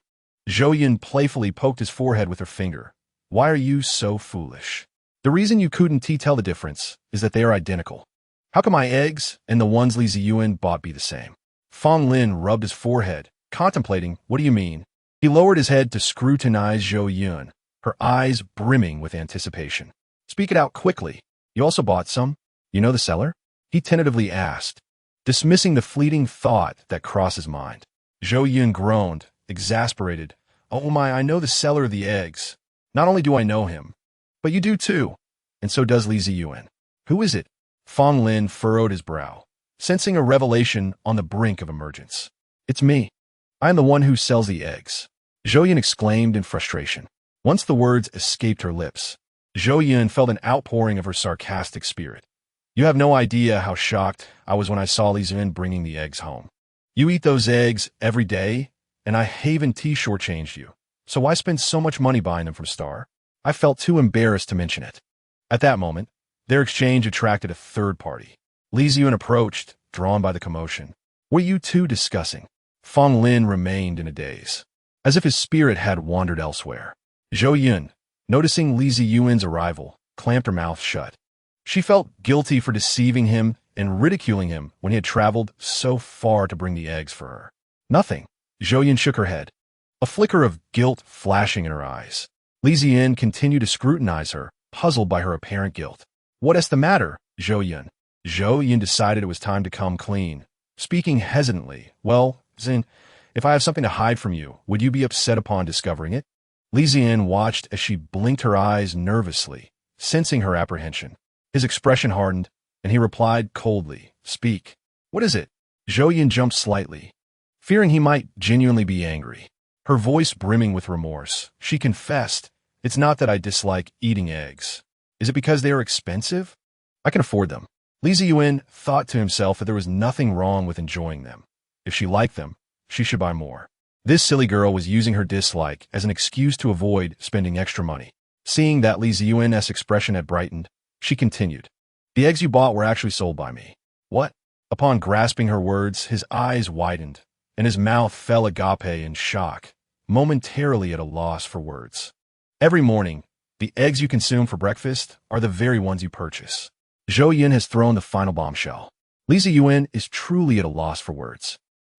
Zhou Yun playfully poked his forehead with her finger. Why are you so foolish? The reason you couldn't tell the difference is that they are identical. How can my eggs and the ones Li Ziyuan bought be the same? Fong Lin rubbed his forehead, contemplating, what do you mean? He lowered his head to scrutinize Zhou Yun, her eyes brimming with anticipation. Speak it out quickly. You also bought some? You know the seller? He tentatively asked, dismissing the fleeting thought that crossed his mind. Zhou Yun groaned, exasperated. Oh my, I know the seller of the eggs. Not only do I know him, but you do too. And so does Li Ziyuan. Who is it? Fong Lin furrowed his brow, sensing a revelation on the brink of emergence. It's me. I am the one who sells the eggs. Zhou Yun exclaimed in frustration. Once the words escaped her lips, Zhou Yun felt an outpouring of her sarcastic spirit. You have no idea how shocked I was when I saw Li Ziyuan bringing the eggs home. You eat those eggs every day, and I haven't shortchanged you. So why spend so much money buying them from Star? I felt too embarrassed to mention it. At that moment, their exchange attracted a third party. Li Ziyuan approached, drawn by the commotion. What are you two discussing? Fong Lin remained in a daze, as if his spirit had wandered elsewhere. Zhou Yun, noticing Li Ziyuan's arrival, clamped her mouth shut. She felt guilty for deceiving him and ridiculing him when he had traveled so far to bring the eggs for her. Nothing. Zhou Yun shook her head, a flicker of guilt flashing in her eyes. Li Ziyuan continued to scrutinize her, puzzled by her apparent guilt. What is the matter, Zhou Yun? Zhou Yun decided it was time to come clean, speaking hesitantly. Well, Xin, if I have something to hide from you, would you be upset upon discovering it? Li Ziyuan watched as she blinked her eyes nervously, sensing her apprehension. His expression hardened, and he replied coldly, Speak. What is it? Zhou Yun jumped slightly, fearing he might genuinely be angry. Her voice brimming with remorse, she confessed, It's not that I dislike eating eggs. Is it because they are expensive? I can afford them. Li Ziyuan thought to himself that there was nothing wrong with enjoying them. If she liked them, she should buy more. This silly girl was using her dislike as an excuse to avoid spending extra money. Seeing that Li Ziyuan's expression had brightened, she continued. The eggs you bought were actually sold by me. What? Upon grasping her words, his eyes widened, and his mouth fell agape in shock, momentarily at a loss for words. Every morning, the eggs you consume for breakfast are the very ones you purchase. Zhou Yun has thrown the final bombshell. Li Ziyuan is truly at a loss for words.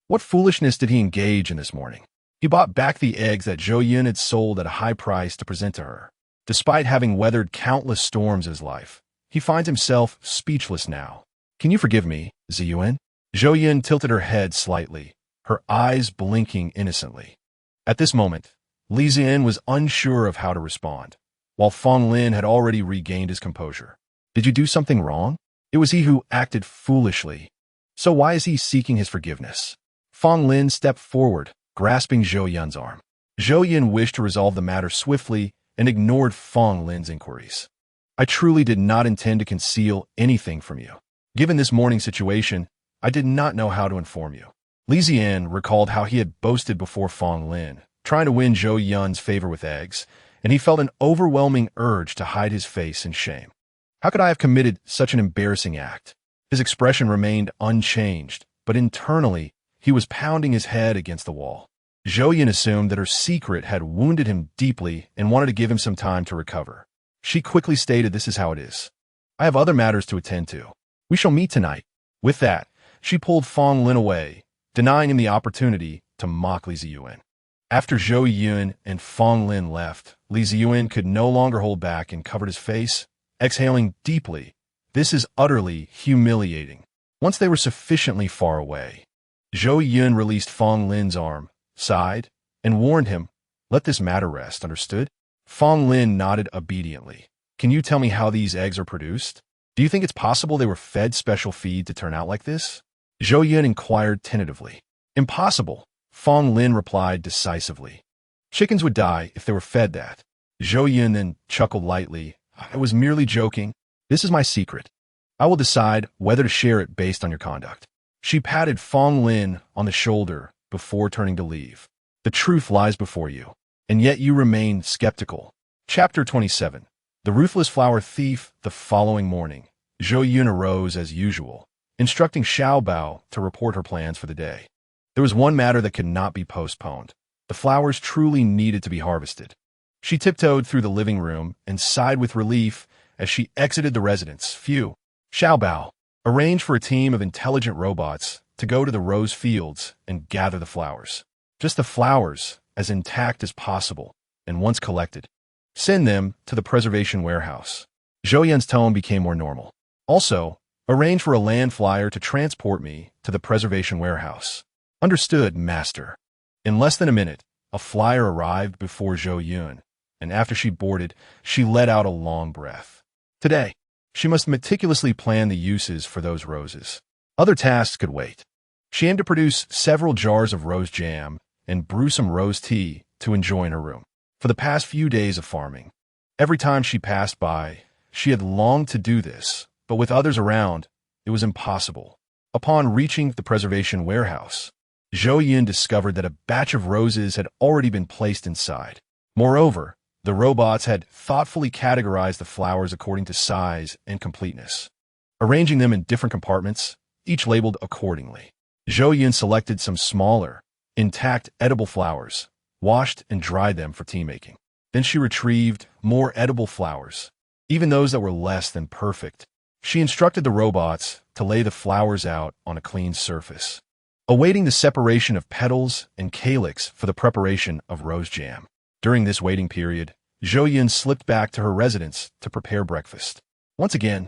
What foolishness did he engage in this morning? He bought back the eggs that Zhou Yun had sold at a high price to present to her. Despite having weathered countless storms in his life, he finds himself speechless now. Can you forgive me, Ziyuan? Zhou Yun tilted her head slightly, her eyes blinking innocently. At this moment, Li Ziyuan was unsure of how to respond, while Fong Lin had already regained his composure. Did you do something wrong? It was he who acted foolishly. So why is he seeking his forgiveness? Fong Lin stepped forward, grasping Zhou Yun's arm. Zhou Yun wished to resolve the matter swiftly and ignored Fong Lin's inquiries. I truly did not intend to conceal anything from you. Given this morning's situation, I did not know how to inform you. Li Ziyuan recalled how he had boasted before Fong Lin, trying to win Zhou Yun's favor with eggs, and he felt an overwhelming urge to hide his face in shame. How could I have committed such an embarrassing act? His expression remained unchanged, but internally, he was pounding his head against the wall. Zhou Yun assumed that her secret had wounded him deeply and wanted to give him some time to recover. She quickly stated, "This is how it is. I have other matters to attend to. We shall meet tonight." With that, she pulled Fong Lin away, denying him the opportunity to mock Li Ziyuan. After Zhou Yun and Fong Lin left, Li Ziyuan could no longer hold back and covered his face, exhaling deeply. "This is utterly humiliating." Once they were sufficiently far away, Zhou Yun released Fong Lin's arm, sighed, and warned him, "Let this matter rest, understood?" Fong Lin nodded obediently. "Can you tell me how these eggs are produced? Do you think it's possible they were fed special feed to turn out like this?" Zhou Yun inquired tentatively. "Impossible," Fong Lin replied decisively. "Chickens would die if they were fed that." Zhou Yun then chuckled lightly. "I was merely joking. This is my secret. I will decide whether to share it based on your conduct." She patted Fong Lin on the shoulder before turning to leave. "The truth lies before you, and yet you remain skeptical." Chapter 27. The Ruthless Flower Thief. The following morning, Zhou Yun arose as usual, instructing Xiao Bao to report her plans for the day. There was one matter that could not be postponed. The flowers truly needed to be harvested. She tiptoed through the living room and sighed with relief as she exited the residence. Phew. Xiao Bao, arrange for a team of intelligent robots to go to the rose fields and gather the flowers. Just the flowers, as intact as possible, and once collected, send them to the preservation warehouse. Zhou Yun's tone became more normal. Also, arrange for a land flyer to transport me to the preservation warehouse. Understood, master. In less than a minute, a flyer arrived before Zhou Yun, and after she boarded, she let out a long breath. Today, she must meticulously plan the uses for those roses. Other tasks could wait. She aimed to produce several jars of rose jam and brew some rose tea to enjoy in her room. For the past few days of farming, every time she passed by, she had longed to do this, but with others around, it was impossible. Upon reaching the preservation warehouse, Zhou Yun discovered that a batch of roses had already been placed inside. Moreover, the robots had thoughtfully categorized the flowers according to size and completeness, arranging them in different compartments, each labeled accordingly. Zhou Yun selected some smaller, intact edible flowers, washed and dried them for tea making. Then she retrieved more edible flowers, even those that were less than perfect. She instructed the robots to lay the flowers out on a clean surface, awaiting the separation of petals and calyx for the preparation of rose jam. During this waiting period, Zhou Yun slipped back to her residence to prepare breakfast. Once again,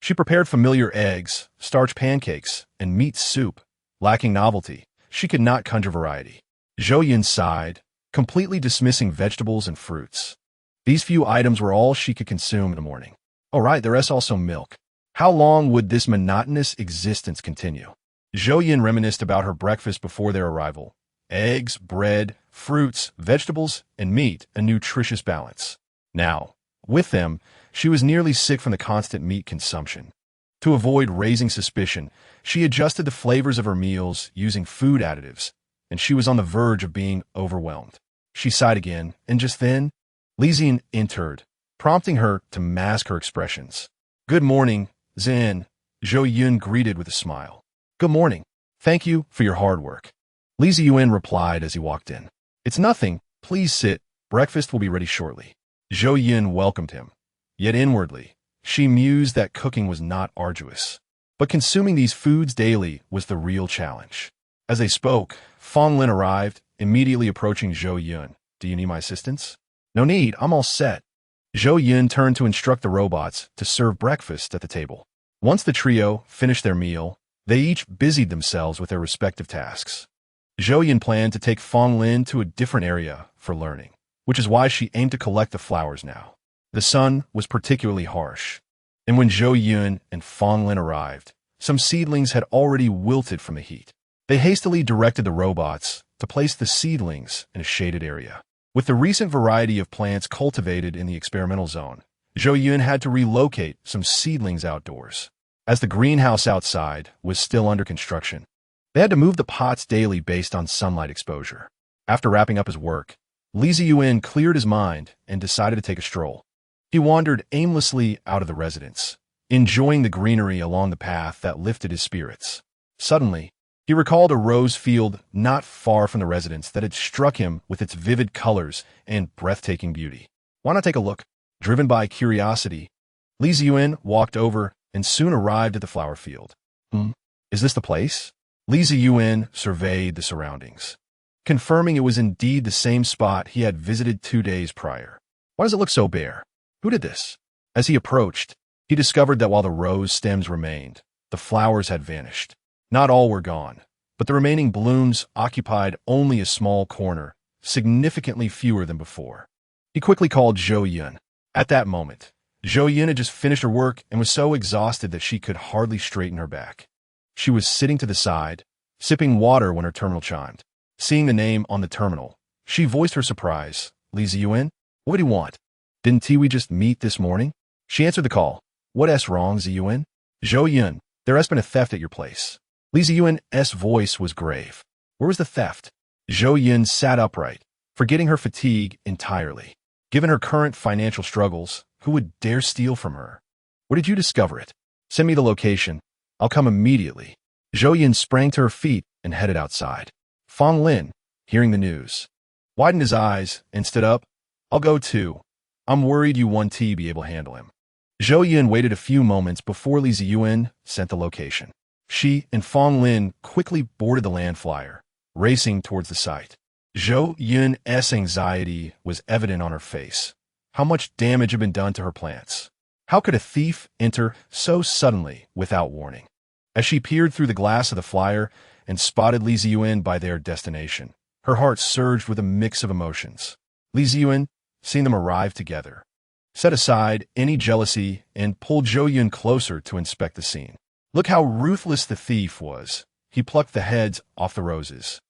she prepared familiar eggs, starch pancakes, and meat soup. Lacking novelty, she could not conjure variety. Zhou Yun sighed, completely dismissing vegetables and fruits. These few items were all she could consume in the morning. All right, the rest also milk. How long would this monotonous existence continue? Zhou Yun reminisced about her breakfast before their arrival. Eggs, bread, fruits, vegetables, and meat, a nutritious balance. Now, with them, she was nearly sick from the constant meat consumption. To avoid raising suspicion, she adjusted the flavors of her meals using food additives, and she was on the verge of being overwhelmed. She sighed again, and just then, Li Ziyuan entered, prompting her to mask her expressions. "Good morning, Zin," Zhou Yun greeted with a smile. "Good morning. Thank you for your hard work," Li Ziyuan replied as he walked in. "It's nothing. Please sit. Breakfast will be ready shortly." Zhou Yun welcomed him. Yet inwardly, she mused that cooking was not arduous. But consuming these foods daily was the real challenge. As they spoke, Fong Lin arrived, immediately approaching Zhou Yun. "Do you need my assistance?" "No need, I'm all set." Zhou Yun turned to instruct the robots to serve breakfast at the table. Once the trio finished their meal, they each busied themselves with their respective tasks. Zhou Yun planned to take Fong Lin to a different area for learning, which is why she aimed to collect the flowers now. The sun was particularly harsh, and when Zhou Yun and Fong Lin arrived, some seedlings had already wilted from the heat. They hastily directed the robots to place the seedlings in a shaded area. With the recent variety of plants cultivated in the experimental zone, Zhou Yun had to relocate some seedlings outdoors. As the greenhouse outside was still under construction, they had to move the pots daily based on sunlight exposure. After wrapping up his work, Li Ziyuan cleared his mind and decided to take a stroll. He wandered aimlessly out of the residence, enjoying the greenery along the path that lifted his spirits. Suddenly, he recalled a rose field not far from the residence that had struck him with its vivid colors and breathtaking beauty. Why not take a look? Driven by curiosity, Zhou Yun walked over and soon arrived at the flower field. Is this the place? Zhou Yun surveyed the surroundings, confirming it was indeed the same spot he had visited 2 days prior. Why does it look so bare? Who did this? As he approached, he discovered that while the rose stems remained, the flowers had vanished. Not all were gone, but the remaining blooms occupied only a small corner, significantly fewer than before. He quickly called Zhou Yun. At that moment, Zhou Yun had just finished her work and was so exhausted that she could hardly straighten her back. She was sitting to the side, sipping water when her terminal chimed. Seeing the name on the terminal, she voiced her surprise. Zhou Yun? What would he want? Didn't we just meet this morning? She answered the call. What's wrong, Zhou Yun? Zhou Yun, there has been a theft at your place. Zhou Yun's voice was grave. Where was the theft? Zhou Yun sat upright, forgetting her fatigue entirely. Given her current financial struggles, who would dare steal from her? Where did you discover it? Send me the location. I'll come immediately. Zhou Yun sprang to her feet and headed outside. Fong Lin, hearing the news, widened his eyes and stood up. I'll go too. I'm worried you won't be able to handle him. Zhou Yun waited a few moments before Zhou Yun sent the location. She and Fong Lin quickly boarded the land flyer, racing towards the site. Zhou Yun's anxiety was evident on her face. How much damage had been done to her plants? How could a thief enter so suddenly without warning? As she peered through the glass of the flyer and spotted Zhou Yun by their destination, her heart surged with a mix of emotions. Zhou Yun, seeing them arrive together, set aside any jealousy and pulled Zhou Yun closer to inspect the scene. Look how ruthless the thief was. He plucked the heads off the roses.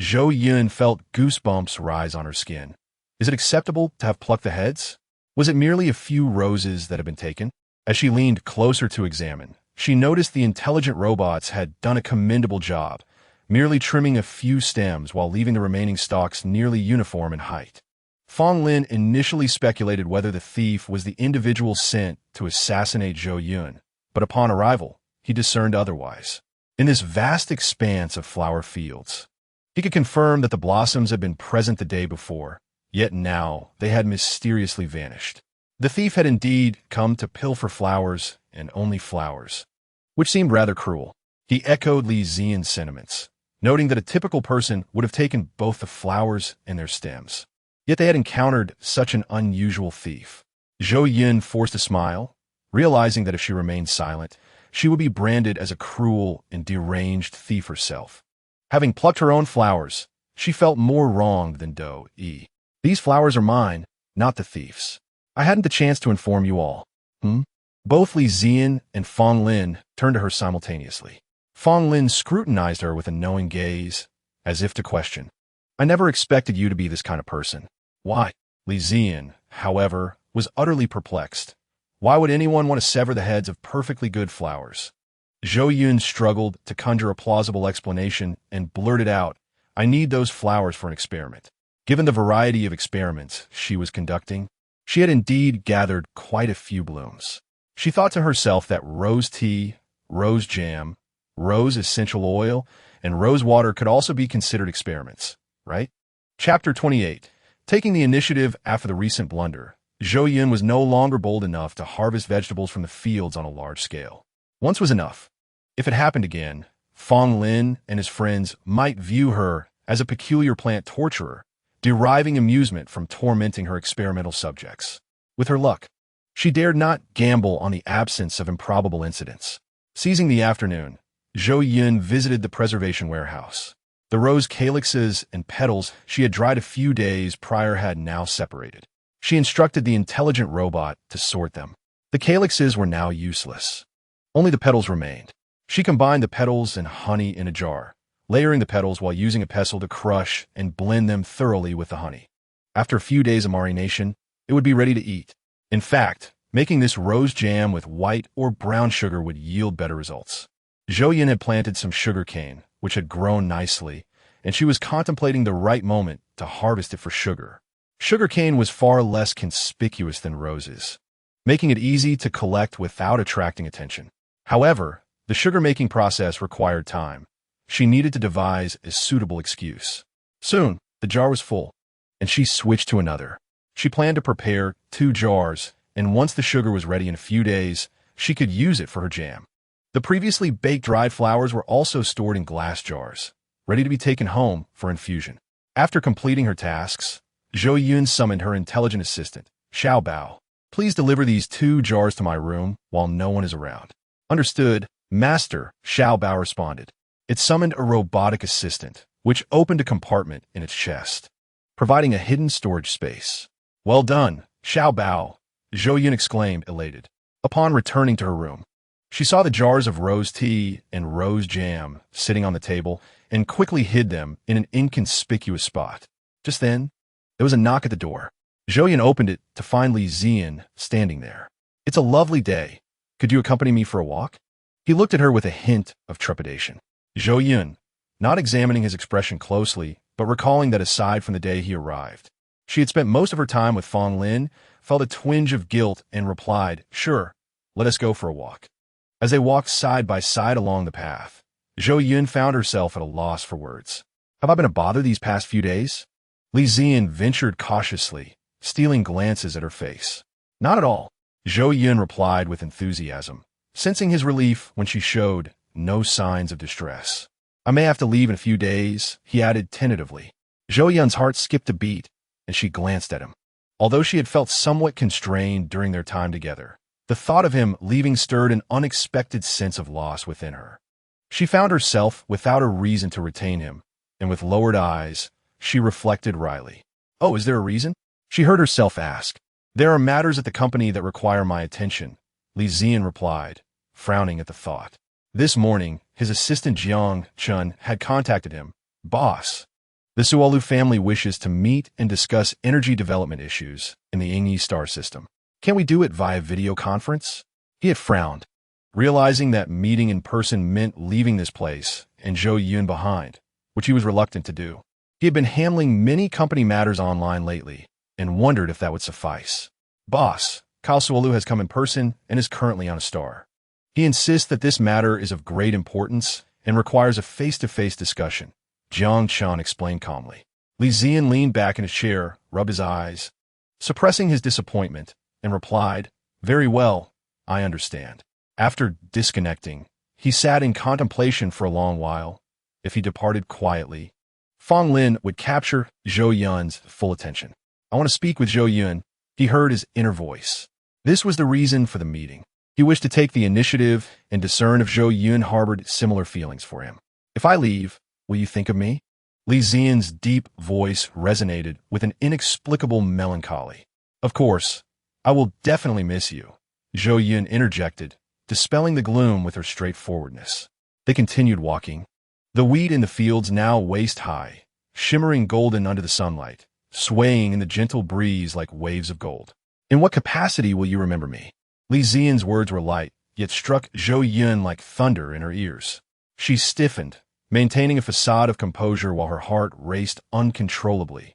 Zhou Yun felt goosebumps rise on her skin. Is it acceptable to have plucked the heads? Was it merely a few roses that had been taken? As she leaned closer to examine, she noticed the intelligent robots had done a commendable job, merely trimming a few stems while leaving the remaining stalks nearly uniform in height. Fong Lin initially speculated whether the thief was the individual sent to assassinate Zhou Yun, but upon arrival, he discerned otherwise. In this vast expanse of flower fields, he could confirm that the blossoms had been present the day before, yet now they had mysteriously vanished. The thief had indeed come to pilfer flowers and only flowers, which seemed rather cruel. He echoed Zhou Yun's sentiments, noting that a typical person would have taken both the flowers and their stems. Yet they had encountered such an unusual thief. Zhou Yun forced a smile, realizing that if she remained silent, she would be branded as a cruel and deranged thief herself. Having plucked her own flowers, she felt more wronged than Dou Yi. These flowers are mine, not the thief's. I hadn't the chance to inform you all. Both Zhou Yun and Fong Lin turned to her simultaneously. Fong Lin scrutinized her with a knowing gaze, as if to question. I never expected you to be this kind of person. Why? Zhou Yun, however, was utterly perplexed. Why would anyone want to sever the heads of perfectly good flowers? Zhou Yun struggled to conjure a plausible explanation and blurted out, I need those flowers for an experiment. Given the variety of experiments she was conducting, she had indeed gathered quite a few blooms. She thought to herself that rose tea, rose jam, rose essential oil, and rose water could also be considered experiments, right? Chapter 28. Taking the initiative after the recent blunder, Zhou Yun was no longer bold enough to harvest vegetables from the fields on a large scale. Once was enough. If it happened again, Fong Lin and his friends might view her as a peculiar plant torturer, deriving amusement from tormenting her experimental subjects. With her luck, she dared not gamble on the absence of improbable incidents. Seizing the afternoon, Zhou Yun visited the preservation warehouse. The rose calyxes and petals she had dried a few days prior had now separated. She instructed the intelligent robot to sort them. The calyxes were now useless. Only the petals remained. She combined the petals and honey in a jar, layering the petals while using a pestle to crush and blend them thoroughly with the honey. After a few days of marination, it would be ready to eat. In fact, making this rose jam with white or brown sugar would yield better results. Zhou Yun had planted some sugar cane, which had grown nicely, and she was contemplating the right moment to harvest it for sugar. Sugar cane was far less conspicuous than roses. making it easy to collect without attracting attention. However, the sugar-making process required time. She needed to devise a suitable excuse. Soon, the jar was full, and she switched to another. She planned to prepare 2 jars, and once the sugar was ready in a few days, she could use it for her jam. The previously baked dried flowers were also stored in glass jars, ready to be taken home for infusion. After completing her tasks, Zhou Yun summoned her intelligent assistant, Xiao Bao. Please deliver these 2 jars to my room while no one is around. Understood, Master, Xiao Bao responded. It summoned a robotic assistant, which opened a compartment in its chest, providing a hidden storage space. Well done, Xiao Bao, Zhou Yun exclaimed, elated. Upon returning to her room, she saw the jars of rose tea and rose jam sitting on the table and quickly hid them in an inconspicuous spot. Just then, there was a knock at the door. Zhou Yun opened it to find Li Ziyan standing there. It's a lovely day. Could you accompany me for a walk? He looked at her with a hint of trepidation. Zhou Yun, not examining his expression closely, but recalling that aside from the day he arrived, she had spent most of her time with Fong Lin, felt a twinge of guilt and replied, "Sure, let us go for a walk." As they walked side by side along the path, Zhou Yun found herself at a loss for words. Have I been a bother these past few days? Li Ziyan ventured cautiously, stealing glances at her face. Not at all, Zhou Yun replied with enthusiasm, sensing his relief when she showed no signs of distress. I may have to leave in a few days, he added tentatively. Zhou Yun's heart skipped a beat, and she glanced at him. Although she had felt somewhat constrained during their time together, the thought of him leaving stirred an unexpected sense of loss within her. She found herself without a reason to retain him, and with lowered eyes, she reflected wryly. Oh, is there a reason? She heard herself ask. There are matters at the company that require my attention, Li Ziyan replied, frowning at the thought. This morning, his assistant Jiang Chun had contacted him. Boss, the Suolu family wishes to meet and discuss energy development issues in the Yingyi star system. Can we do it via video conference? He had frowned, realizing that meeting in person meant leaving this place and Zhou Yun behind, which he was reluctant to do. He had been handling many company matters online lately and wondered if that would suffice. Boss, Cao Suolu has come in person and is currently on a star. He insists that this matter is of great importance and requires a face-to-face discussion, Jiang Chun explained calmly. Li Ziyan leaned back in his chair, rubbed his eyes, suppressing his disappointment, and replied, Very well, I understand. After disconnecting, he sat in contemplation for a long while. If he departed quietly, Fong Lin would capture Zhou Yun's full attention. I want to speak with Zhou Yun, he heard his inner voice. This was the reason for the meeting. He wished to take the initiative and discern if Zhou Yun harbored similar feelings for him. If I leave, will you think of me? Li Ziyan's deep voice resonated with an inexplicable melancholy. Of course, I will definitely miss you, Zhou Yun interjected, dispelling the gloom with her straightforwardness. They continued walking. The wheat in the fields now waist-high, shimmering golden under the sunlight, swaying in the gentle breeze like waves of gold. In what capacity will you remember me? Li Ziyan's words were light, yet struck Zhou Yun like thunder in her ears. She stiffened, maintaining a facade of composure while her heart raced uncontrollably,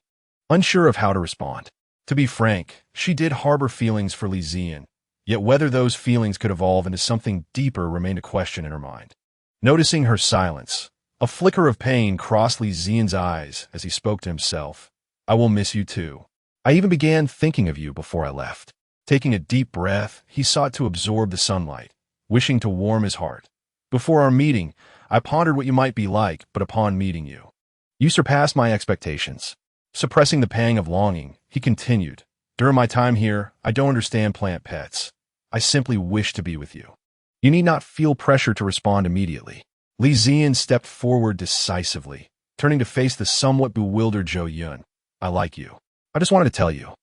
unsure of how to respond. To be frank, she did harbor feelings for Li Ziyan, yet whether those feelings could evolve into something deeper remained a question in her mind. Noticing her silence, a flicker of pain crossed Li Ziyan's eyes as he spoke to himself. I will miss you too. I even began thinking of you before I left. Taking a deep breath, he sought to absorb the sunlight, wishing to warm his heart. Before our meeting, I pondered what you might be like, but upon meeting you, you surpassed my expectations. Suppressing the pang of longing, he continued, During my time here, I don't understand plant pets. I simply wish to be with you. You need not feel pressure to respond immediately. Li Ziyan stepped forward decisively, turning to face the somewhat bewildered Zhou Yun. I like you. I just wanted to tell you.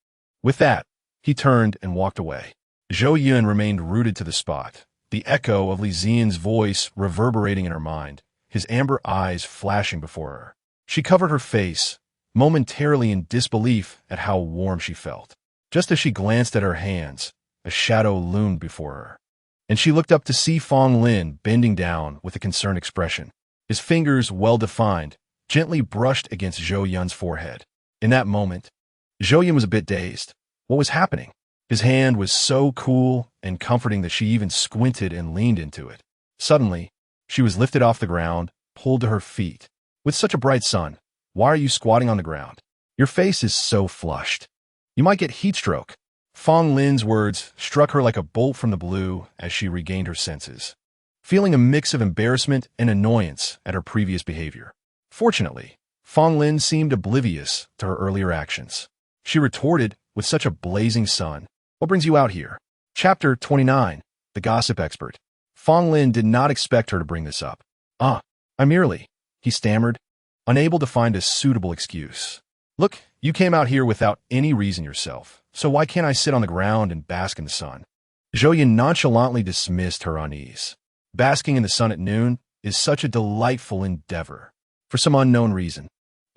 With that, he turned and walked away. Zhou Yun remained rooted to the spot, the echo of Li Ziyan's voice reverberating in her mind, his amber eyes flashing before her. She covered her face, momentarily in disbelief at how warm she felt. Just as she glanced at her hands, a shadow loomed before her, and she looked up to see Fong Lin bending down with a concerned expression. His fingers, well-defined, gently brushed against Zhou Yun's forehead. In that moment, Zhou Yun was a bit dazed. What was happening? His hand was so cool and comforting that she even squinted and leaned into it. Suddenly, she was lifted off the ground, pulled to her feet. With such a bright sun, why are you squatting on the ground? Your face is so flushed. You might get heat stroke. Fong Lin's words struck her like a bolt from the blue as she regained her senses, feeling a mix of embarrassment and annoyance at her previous behavior. Fortunately, Fong Lin seemed oblivious to her earlier actions. She retorted with such a blazing sun, "What brings you out here?" Chapter 29, The Gossip Expert. Fong Lin did not expect her to bring this up. I merely," he stammered, unable to find a suitable excuse. "Look, you came out here without any reason yourself, so why can't I sit on the ground and bask in the sun?" Zhou Yun nonchalantly dismissed her unease. Basking in the sun at noon is such a delightful endeavor. For some unknown reason,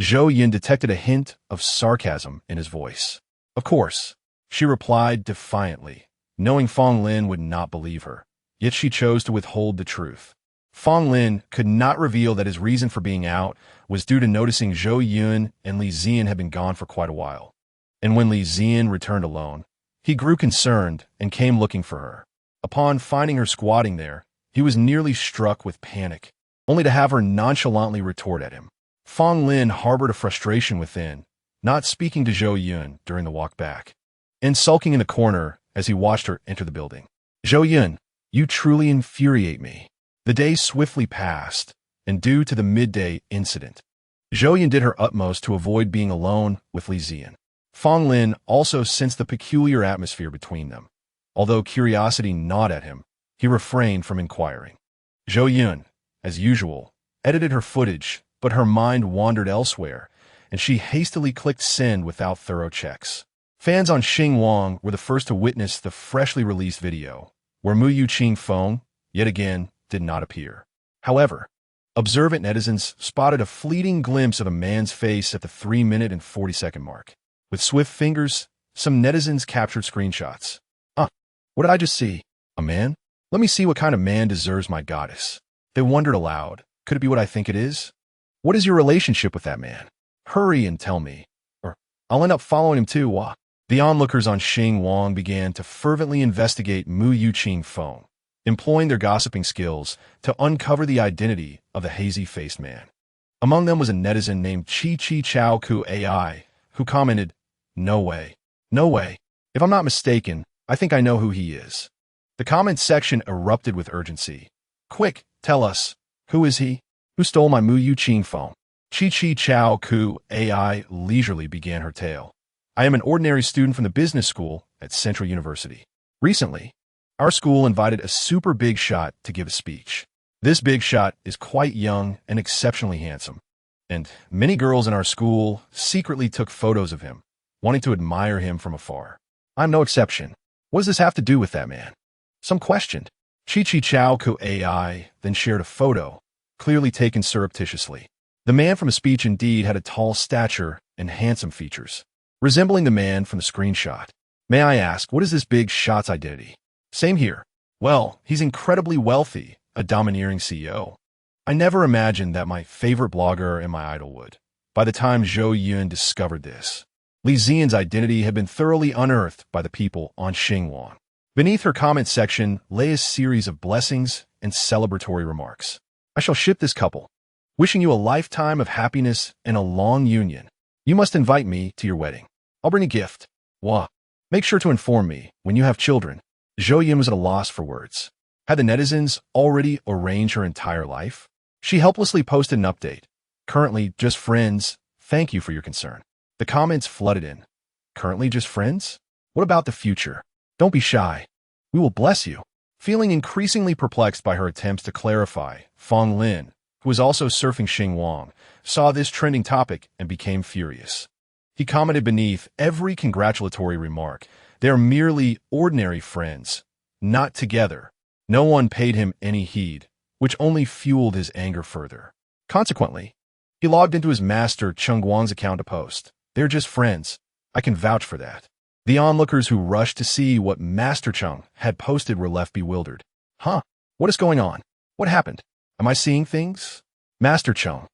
Zhou Yun detected a hint of sarcasm in his voice. "Of course," she replied defiantly, knowing Fong Lin would not believe her. Yet she chose to withhold the truth. Fong Lin could not reveal that his reason for being out was due to noticing Zhou Yun and Li Zian had been gone for quite a while. And when Li Zian returned alone, he grew concerned and came looking for her. Upon finding her squatting there, he was nearly struck with panic, only to have her nonchalantly retort at him. Fong Lin harbored a frustration within, not speaking to Zhou Yun during the walk back, and sulking in the corner as he watched her enter the building. "Zhou Yun, you truly infuriate me." The day swiftly passed, and due to the midday incident, Zhou Yun did her utmost to avoid being alone with Li Zian. Fong Lin also sensed the peculiar atmosphere between them. Although curiosity gnawed at him, he refrained from inquiring. Zhou Yun, as usual, edited her footage, but her mind wandered elsewhere, and she hastily clicked send without thorough checks. Fans on Xinguang were the first to witness the freshly released video, where Mu Yuqing Feng, yet again, did not appear. However, observant netizens spotted a fleeting glimpse of a man's face at the 3-minute and 40-second mark. With swift fingers, some netizens captured screenshots. What did I just see? A man? Let me see what kind of man deserves my goddess." They wondered aloud, "Could it be what I think it is? What is your relationship with that man? Hurry and tell me, or I'll end up following him too." The onlookers on Xinguang began to fervently investigate Mu Yuqing Feng, employing their gossiping skills to uncover the identity of the hazy-faced man. Among them was a netizen named Chi Chi Chao Ku AI, who commented, "No way. No way. If I'm not mistaken, I think I know who he is." The comment section erupted with urgency. "Quick, tell us. Who is he? Who stole my Mu Yuqing phone?" Chi Chi Chao Ku AI leisurely began her tale. "I am an ordinary student from the business school at Central University. Recently, our school invited a super big shot to give a speech. This big shot is quite young and exceptionally handsome, and many girls in our school secretly took photos of him, wanting to admire him from afar. I'm no exception. What does this have to do with that man?" Some questioned. Chi Chi Chao Ku AI then shared a photo, clearly taken surreptitiously. The man from the speech indeed had a tall stature and handsome features, resembling the man from the screenshot. "May I ask, what is this big shot's identity?" "Same here. Well, he's incredibly wealthy, a domineering CEO. I never imagined that my favorite blogger and my idol would." By the time Zhou Yun discovered this, Li Zian's identity had been thoroughly unearthed by the people on Xinguang. Beneath her comment section lay a series of blessings and celebratory remarks. "I shall ship this couple, wishing you a lifetime of happiness and a long union. You must invite me to your wedding. I'll bring a gift. Wah. Make sure to inform me when you have children." Zhou Yun was at a loss for words. Had the netizens already arranged her entire life? She helplessly posted an update. "Currently just friends. Thank you for your concern." The comments flooded in. "Currently just friends? What about the future? Don't be shy. We will bless you." Feeling increasingly perplexed by her attempts to clarify, Fong Lin, who was also surfing Xinguang, saw this trending topic and became furious. He commented beneath every congratulatory remark, "They are merely ordinary friends, not together." No one paid him any heed, which only fueled his anger further. Consequently, he logged into his master Chengguang's account to post, "They're just friends. I can vouch for that." The onlookers who rushed to see what Master Cheng had posted were left bewildered. What is going on? What happened? Am I seeing things? Master Cheng,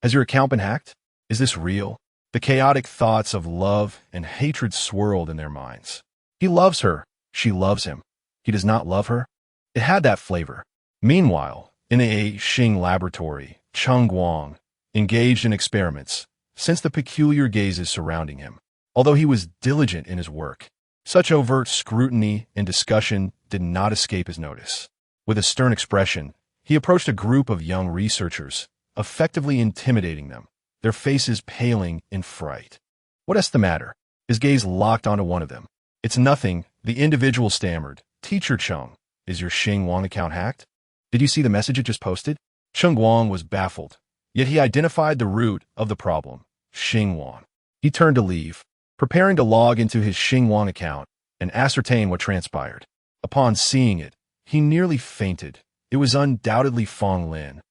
has your account been hacked? Is this real?" The chaotic thoughts of love and hatred swirled in their minds. He loves her. She loves him. He does not love her. It had that flavor. Meanwhile, in a Xing laboratory, Cheng Guang engaged in experiments, sensed the peculiar gazes surrounding him. Although he was diligent in his work, such overt scrutiny and discussion did not escape his notice. With a stern expression, he approached a group of young researchers, effectively intimidating them, their faces paling in fright. "What's the matter?" His gaze locked onto one of them. "It's nothing," the individual stammered. "Teacher Cheng, is your Xing Wang account hacked? Did you see the message it just posted?" Cheng Guang was baffled, yet he identified the root of the problem, Xing Wang. He turned to leave, preparing to log into his Xing Wang account and ascertain what transpired. Upon seeing it, he nearly fainted. It was undoubtedly Fong Lin,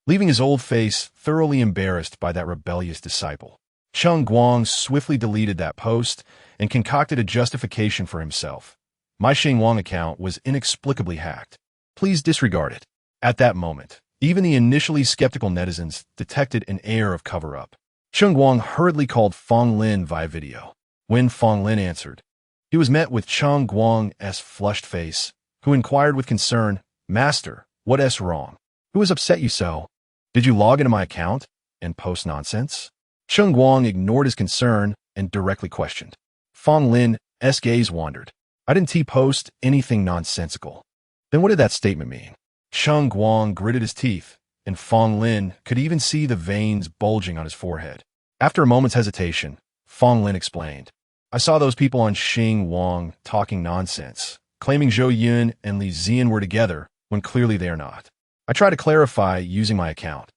leaving his old face thoroughly embarrassed by that rebellious disciple. Cheng Guang swiftly deleted that post and concocted a justification for himself. "My Xing Wang account was inexplicably hacked. Please disregard it." At that moment, even the initially skeptical netizens detected an air of cover-up. Cheng Guang hurriedly called Fong Lin via video. When Fong Lin answered, he was met with Cheng Guang's flushed face, who inquired with concern, "Master, what's wrong? Who has upset you so? Did you log into my account and post nonsense?" Cheng Guang ignored his concern and directly questioned. Fong Lin's gaze wandered. "I didn't post anything nonsensical." "Then what did that statement mean?" Cheng Guang gritted his teeth, and Fong Lin could even see the veins bulging on his forehead. After a moment's hesitation, Fong Lin explained, "I saw those people on Xing Wang talking nonsense, claiming Zhou Yun and Li Zian were together when clearly they are not. I tried to clarify using my account,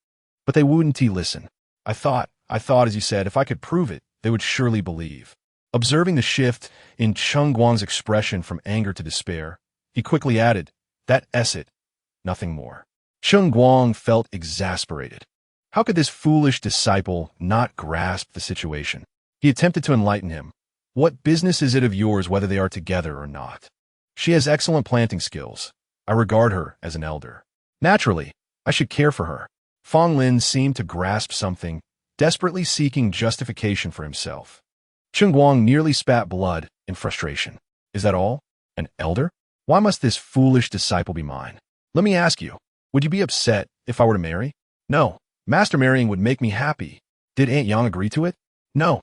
but they wouldn't listen. I thought, as you said, if I could prove it, they would surely believe." Observing the shift in Cheng Guang's expression from anger to despair, he quickly added, "That's it, nothing more." Cheng Guang felt exasperated. How could this foolish disciple not grasp the situation? He attempted to enlighten him. "What business is it of yours whether they are together or not? She has excellent planting skills. I regard her as an elder. Naturally, I should care for her." Fong Lin seemed to grasp something, desperately seeking justification for himself. Cheng Guang nearly spat blood in frustration. "Is that all? An elder? Why must this foolish disciple be mine? Let me ask you, would you be upset if I were to marry?" "No. Master marrying would make me happy." "Did Aunt Yang agree to it?" "No."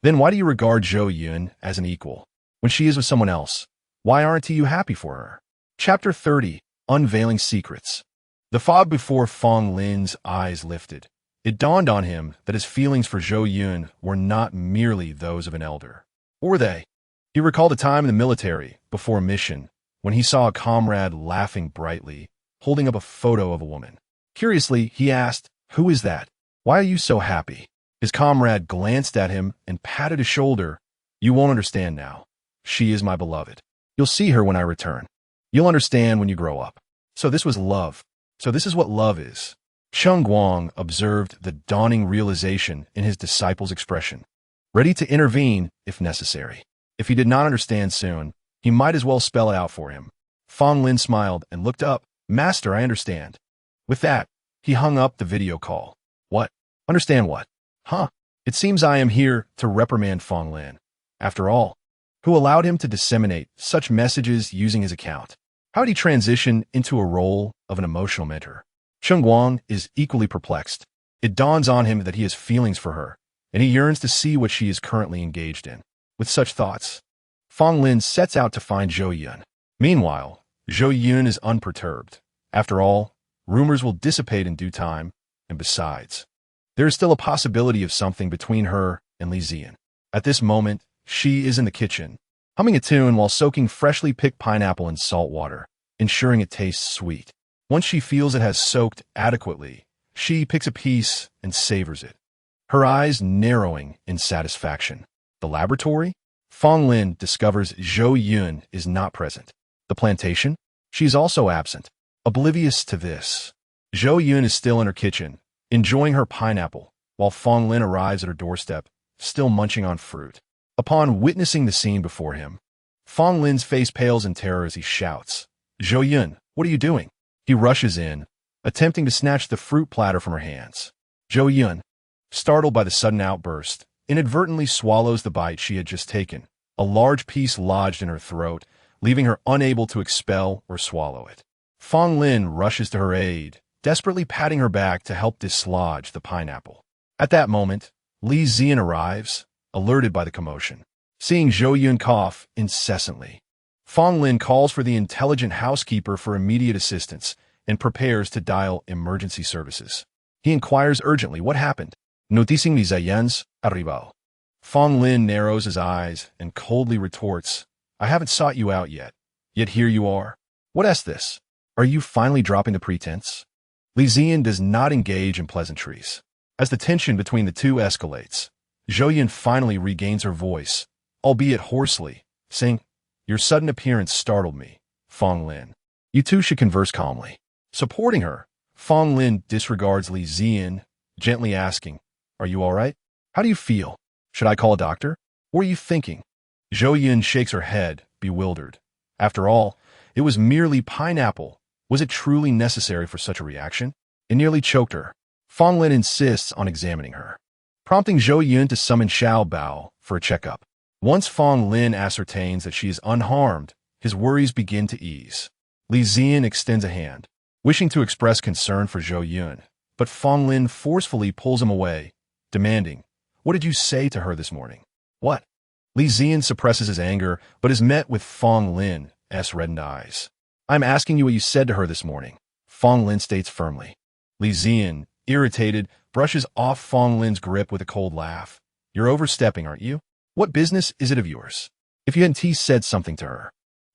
"Then why do you regard Zhou Yun as an equal? When she is with someone else, why aren't you happy for her?" Chapter 30. Unveiling Secrets. The fog before Fong Lin's eyes lifted. It dawned on him that his feelings for Zhou Yun were not merely those of an elder. Or were they? He recalled a time in the military, before a mission, when he saw a comrade laughing brightly, holding up a photo of a woman. Curiously, he asked, "Who is that? Why are you so happy?" His comrade glanced at him and patted his shoulder. "You won't understand now. She is my beloved. You'll see her when I return. You'll understand when you grow up." So this was love. So this is what love is. Cheng Guang observed the dawning realization in his disciple's expression, ready to intervene if necessary. If he did not understand soon, he might as well spell it out for him. Fong Lin smiled and looked up. "Master, I understand." With that, he hung up the video call. "What? Understand what? Huh? It seems I am here to reprimand Fong Lin, after all, who allowed him to disseminate such messages using his account. How did he transition into a role of an emotional mentor?" Cheng Guang is equally perplexed. It dawns on him that he has feelings for her, and he yearns to see what she is currently engaged in. With such thoughts, Fong Lin sets out to find Zhou Yun. Meanwhile, Zhou Yun is unperturbed. After all, rumors will dissipate in due time, and besides, there is still a possibility of something between her and Li Zian. At this moment, she is in the kitchen, humming a tune while soaking freshly picked pineapple in salt water, ensuring it tastes sweet. Once she feels it has soaked adequately, she picks a piece and savors it, her eyes narrowing in satisfaction. The laboratory? Fong Lin discovers Zhou Yun is not present. The plantation? She is also absent. Oblivious to this, Zhou Yun is still in her kitchen, enjoying her pineapple, while Fong Lin arrives at her doorstep, still munching on fruit. Upon witnessing the scene before him, Fong Lin's face pales in terror as he shouts, "Zhou Yun, what are you doing?" He rushes in, attempting to snatch the fruit platter from her hands. Zhou Yun, startled by the sudden outburst, inadvertently swallows the bite she had just taken, A large piece lodged in her throat, leaving her unable to expel or swallow it. Fong Lin rushes to her aid, desperately patting her back to help dislodge the pineapple. At that moment, Li Zian arrives, alerted by the commotion. Seeing Zhou Yun cough incessantly, Fong Lin calls for the intelligent housekeeper for immediate assistance and prepares to dial emergency services. He inquires urgently what happened. Noticing mis ayens, arribal. Fong Lin narrows his eyes and coldly retorts, I haven't sought you out yet here you are. What is this? Are you finally dropping the pretense? Li Zian does not engage in pleasantries. As the tension between the two escalates, Zhou Yun finally regains her voice, albeit hoarsely, saying, Your sudden appearance startled me, Fong Lin. You two should converse calmly. Supporting her, Fong Lin disregards Li Zian, gently asking, Are you all right? How do you feel? Should I call a doctor? What are you thinking? Zhou Yun shakes her head, bewildered. After all, it was merely pineapple. Was it truly necessary for such a reaction? It nearly choked her. Fong Lin insists on examining her, prompting Zhou Yun to summon Xiao Bao for a checkup. Once Fong Lin ascertains that she is unharmed, his worries begin to ease. Li Zian extends a hand, wishing to express concern for Zhou Yun, but Fong Lin forcefully pulls him away, demanding, What did you say to her this morning? What? Li Zian suppresses his anger, but is met with Fong Lin's reddened eyes. I'm asking you what you said to her this morning, Fong Lin states firmly. Li Zian, irritated, brushes off Fong Lin's grip with a cold laugh. You're overstepping, aren't you? What business is it of yours? If you hadn't said something to her,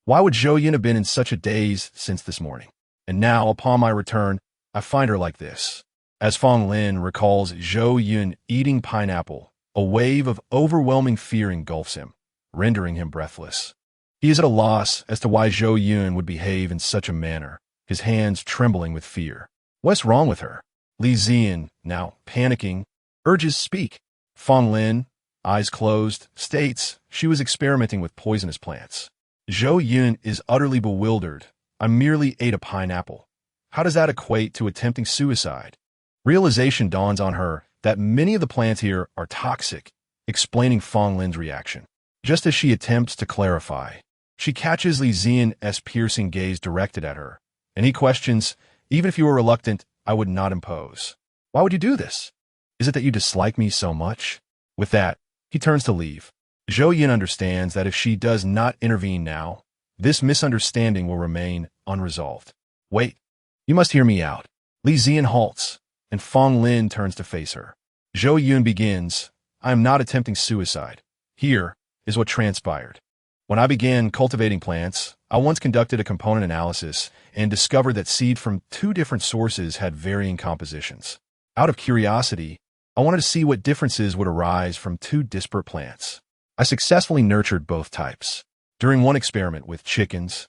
why would Zhou Yun have been in such a daze since this morning? And now, upon my return, I find her like this. As Fong Lin recalls Zhou Yun eating pineapple, a wave of overwhelming fear engulfs him, rendering him breathless. He is at a loss as to why Zhou Yun would behave in such a manner, his hands trembling with fear. What's wrong with her? Li Zian, now panicking, urges speak. Fong Lin, eyes closed, states she was experimenting with poisonous plants. Zhou Yun is utterly bewildered. I merely ate a pineapple. How does that equate to attempting suicide? Realization dawns on her that many of the plants here are toxic, explaining Fong Lin's reaction. Just as she attempts to clarify, she catches Li Zian's piercing gaze directed at her, and he questions, Even if you were reluctant, I would not impose. Why would you do this? Is it that you dislike me so much? With that, he turns to leave. Zhou Yun understands that if she does not intervene now, this misunderstanding will remain unresolved. Wait, you must hear me out. Li Zian halts, and Fong Lin turns to face her. Zhou Yun begins, I am not attempting suicide. Here is what transpired. When I began cultivating plants, I once conducted a component analysis and discovered that seed from 2 different sources had varying compositions. Out of curiosity, I wanted to see what differences would arise from 2 disparate plants. I successfully nurtured both types. During one experiment with chickens,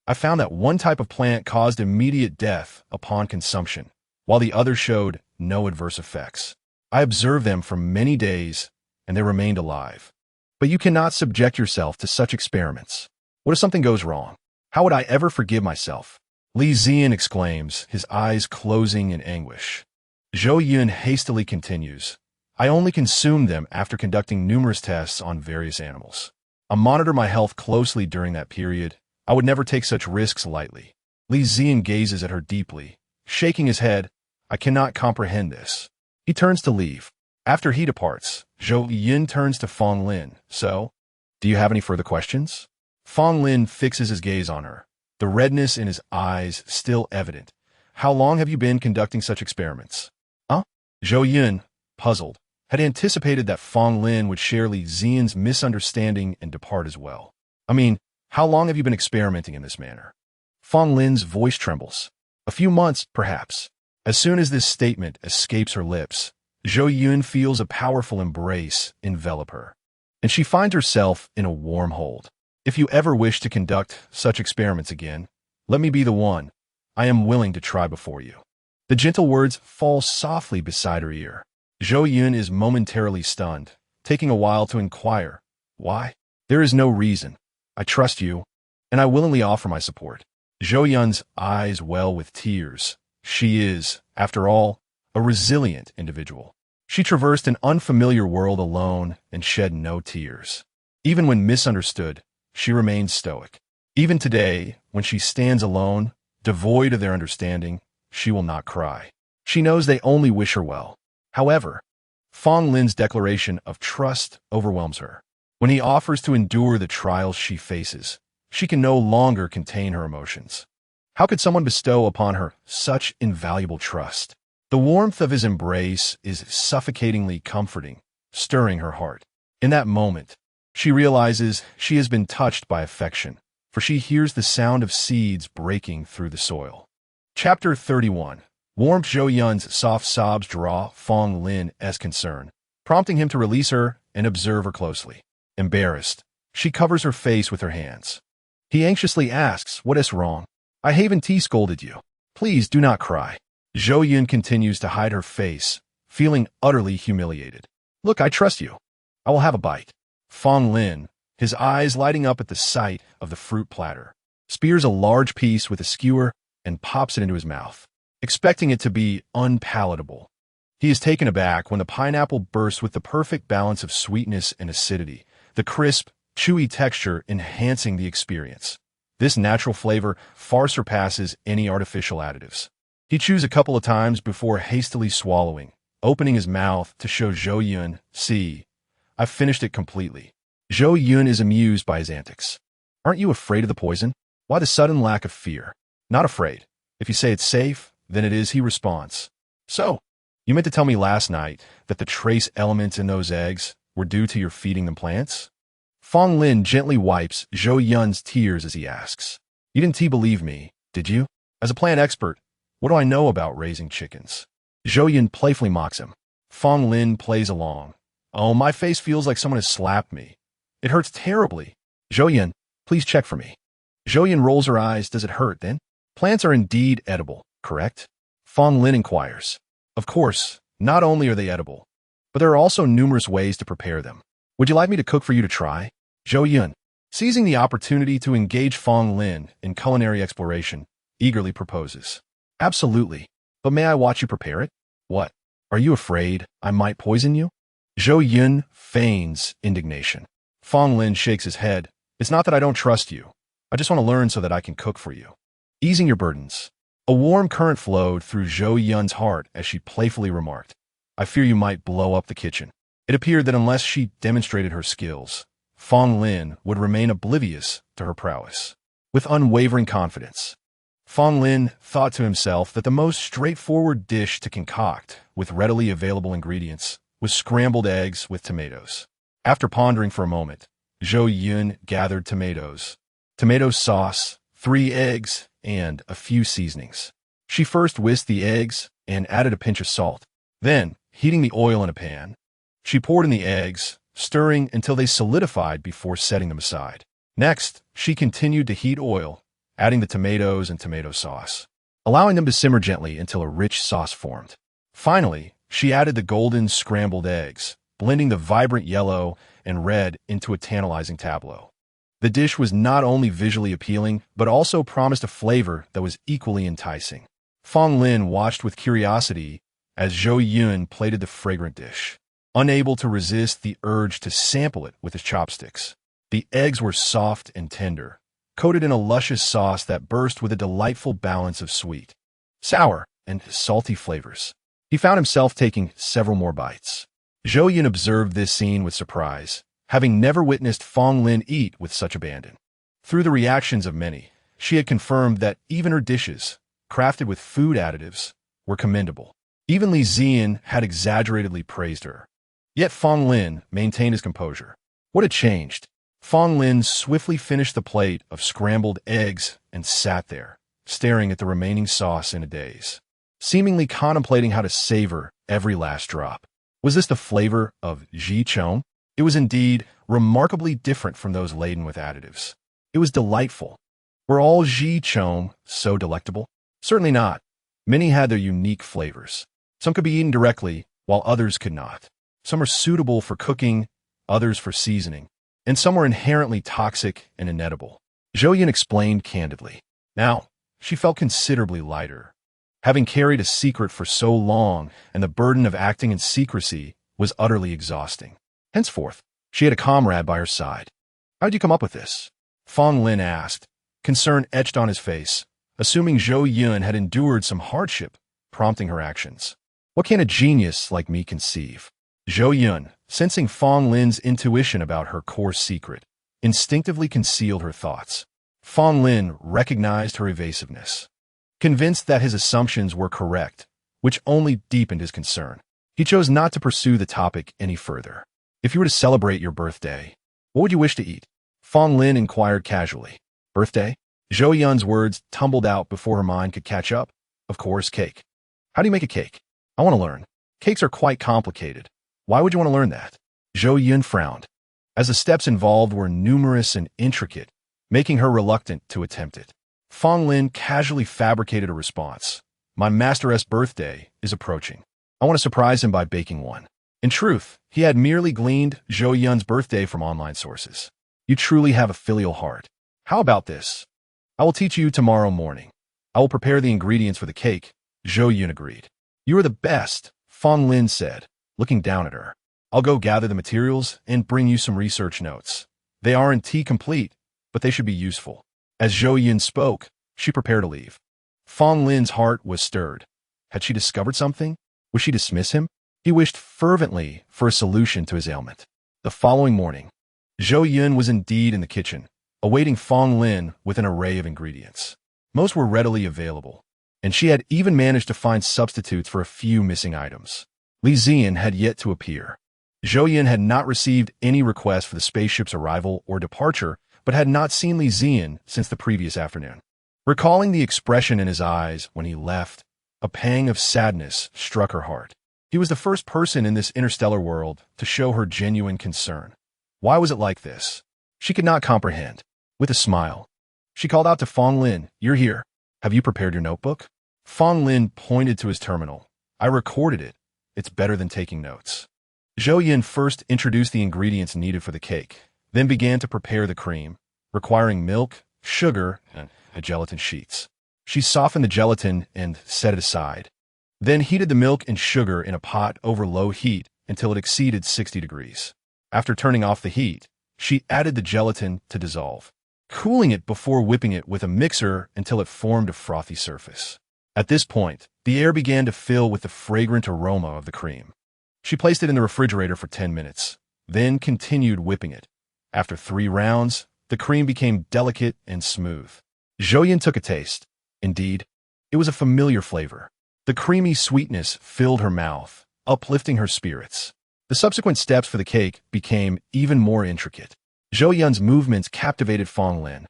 I found that one type of plant caused immediate death upon consumption, while the other showed no adverse effects. I observed them for many days, and they remained alive. But you cannot subject yourself to such experiments. What if something goes wrong? How would I ever forgive myself? Li Zian exclaims, his eyes closing in anguish. Zhou Yun hastily continues, I only consumed them after conducting numerous tests on various animals. I monitor my health closely during that period. I would never take such risks lightly. Li Zian gazes at her deeply, shaking his head. I cannot comprehend this. He turns to leave. After he departs, Zhou Yun turns to Fong Lin. So, do you have any further questions? Fong Lin fixes his gaze on her, the redness in his eyes still evident. How long have you been conducting such experiments? Huh? Zhou Yun, puzzled, had anticipated that Fong Lin would share Li Zian's misunderstanding and depart as well. I mean, how long have you been experimenting in this manner? Fong Lin's voice trembles. A few months, perhaps. As soon as this statement escapes her lips, Zhou Yun feels a powerful embrace envelop her, and she finds herself in a warm hold. If you ever wish to conduct such experiments again, let me be the one. I am willing to try before you. The gentle words fall softly beside her ear. Zhou Yun is momentarily stunned, taking a while to inquire, why? There is no reason. I trust you, and I willingly offer my support. Zhou Yun's eyes well with tears. She is, after all, a resilient individual. She traversed an unfamiliar world alone and shed no tears. Even when misunderstood, she remains stoic. Even today, when she stands alone, devoid of their understanding, she will not cry. She knows they only wish her well. However, Fong Lin's declaration of trust overwhelms her. When he offers to endure the trials she faces, she can no longer contain her emotions. How could someone bestow upon her such invaluable trust? The warmth of his embrace is suffocatingly comforting, stirring her heart. In that moment, she realizes she has been touched by affection, for she hears the sound of seeds breaking through the soil. Chapter 31. Warmth. Zhou Yun's soft sobs draw Fong Lin's concern, prompting him to release her and observe her closely. Embarrassed, she covers her face with her hands. He anxiously asks, "What is wrong? I haven't scolded you. Please do not cry." Zhou Yun continues to hide her face, feeling utterly humiliated. "Look, I trust you. I will have a bite." Fong Lin, his eyes lighting up at the sight of the fruit platter, spears a large piece with a skewer and pops it into his mouth, expecting it to be unpalatable. He is taken aback when the pineapple bursts with the perfect balance of sweetness and acidity, the crisp, chewy texture enhancing the experience. This natural flavor far surpasses any artificial additives. He chews a couple of times before hastily swallowing, opening his mouth to show Zhou Yun, "See, I've finished it completely." Zhou Yun is amused by his antics. "Aren't you afraid of the poison? Why the sudden lack of fear?" "Not afraid. If you say it's safe, then it is," he responds. "So, you meant to tell me last night that the trace elements in those eggs were due to your feeding them plants?" Fong Lin gently wipes Zhou Yun's tears as he asks, "You didn't believe me, did you? As a plant expert, what do I know about raising chickens?" Zhou Yun playfully mocks him. Fong Lin plays along. "Oh, my face feels like someone has slapped me. It hurts terribly. Zhou Yun, please check for me." Zhou Yun rolls her eyes. "Does it hurt, then?" "Plants are indeed edible, correct?" Fong Lin inquires. "Of course, not only are they edible, but there are also numerous ways to prepare them. Would you like me to cook for you to try?" Zhou Yun, seizing the opportunity to engage Fong Lin in culinary exploration, eagerly proposes. "Absolutely, but may I watch you prepare it?" "What? Are you afraid I might poison you?" Zhou Yun feigns indignation. Fong Lin shakes his head. "It's not that I don't trust you. I just want to learn so that I can cook for you." Easing your burdens. A warm current flowed through Zhou Yun's heart as she playfully remarked, "I fear you might blow up the kitchen." It appeared that unless she demonstrated her skills, Fong Lin would remain oblivious to her prowess. With unwavering confidence, Fong Lin thought to himself that the most straightforward dish to concoct with readily available ingredients was scrambled eggs with tomatoes. After pondering for a moment, Zhou Yun gathered tomatoes, tomato sauce, 3 eggs, and a few seasonings. She first whisked the eggs and added a pinch of salt. Then, heating the oil in a pan, she poured in the eggs, stirring until they solidified before setting them aside. Next, she continued to heat oil, adding the tomatoes and tomato sauce, allowing them to simmer gently until a rich sauce formed. Finally, she added the golden scrambled eggs, blending the vibrant yellow and red into a tantalizing tableau. The dish was not only visually appealing, but also promised a flavor that was equally enticing. Fong Lin watched with curiosity as Zhou Yun plated the fragrant dish, unable to resist the urge to sample it with his chopsticks. The eggs were soft and tender, coated in a luscious sauce that burst with a delightful balance of sweet, sour, and salty flavors. He found himself taking several more bites. Zhou Yun observed this scene with surprise, having never witnessed Fong Lin eat with such abandon. Through the reactions of many, she had confirmed that even her dishes, crafted with food additives, were commendable. Even Li Ziyan had exaggeratedly praised her. Yet Fong Lin maintained his composure. What had changed? Fong Lin swiftly finished the plate of scrambled eggs and sat there, staring at the remaining sauce in a daze, seemingly contemplating how to savor every last drop. Was this the flavor of ji chom? It was indeed remarkably different from those laden with additives. It was delightful. Were all ji chom so delectable? Certainly not. Many had their unique flavors. Some could be eaten directly, while others could not. Some are suitable for cooking, others for seasoning, and some were inherently toxic and inedible. Zhou Yun explained candidly. Now, she felt considerably lighter. Having carried a secret for so long, and the burden of acting in secrecy was utterly exhausting. Henceforth, She had a comrade by her side. "How'd you come up with this?" Fong Lin asked, concern etched on his face, assuming Zhou Yun had endured some hardship, prompting her actions. "What can a genius like me conceive?" Zhou Yun, sensing Fong Lin's intuition about her core secret, instinctively concealed her thoughts. Fong Lin recognized her evasiveness. Convinced that his assumptions were correct, which only deepened his concern, he chose not to pursue the topic any further. "If you were to celebrate your birthday, what would you wish to eat?" Fong Lin inquired casually. "Birthday?" Zhou Yun's words tumbled out before her mind could catch up. "Of course, cake." "How do you make a cake?" "I want to learn. Cakes are quite complicated." "Why would you want to learn that?" Zhou Yun frowned, as the steps involved were numerous and intricate, making her reluctant to attempt it. Fong Lin casually fabricated a response. "My master's birthday is approaching. I want to surprise him by baking one." In truth, he had merely gleaned Zhou Yun's birthday from online sources. "You truly have a filial heart. How about this? I will teach you tomorrow morning. I will prepare the ingredients for the cake." Zhou Yun agreed. "You are the best," Fong Lin said, looking down at her. "I'll go gather the materials and bring you some research notes. They aren't complete, but they should be useful." As Zhou Yun spoke, she prepared to leave. Fong Lin's heart was stirred. Had she discovered something? Would she dismiss him? He wished fervently for a solution to his ailment. The following morning, Zhou Yun was indeed in the kitchen, awaiting Fong Lin with an array of ingredients. Most were readily available, and she had even managed to find substitutes for a few missing items. Li Zian had yet to appear. Zhou Yun had not received any request for the spaceship's arrival or departure, but had not seen Li Zian since the previous afternoon. Recalling the expression in his eyes when he left, a pang of sadness struck her heart. He was the first person in this interstellar world to show her genuine concern. Why was it like this? She could not comprehend. With a smile, she called out to Fong Lin, "You're here. Have you prepared your notebook?" Fong Lin pointed to his terminal. "I recorded it. It's better than taking notes." Zhou Yun first introduced the ingredients needed for the cake, then began to prepare the cream, requiring milk, sugar, and gelatin sheets. She softened the gelatin and set it aside, then heated the milk and sugar in a pot over low heat until it exceeded 60 degrees. After turning off the heat, she added the gelatin to dissolve, cooling it before whipping it with a mixer until it formed a frothy surface. At this point, the air began to fill with the fragrant aroma of the cream. She placed it in the refrigerator for 10 minutes, then continued whipping it. After 3 rounds, the cream became delicate and smooth. Zhou Yun took a taste. Indeed, it was a familiar flavor. The creamy sweetness filled her mouth, uplifting her spirits. The subsequent steps for the cake became even more intricate. Zhou Yun's movements captivated Fong Lin,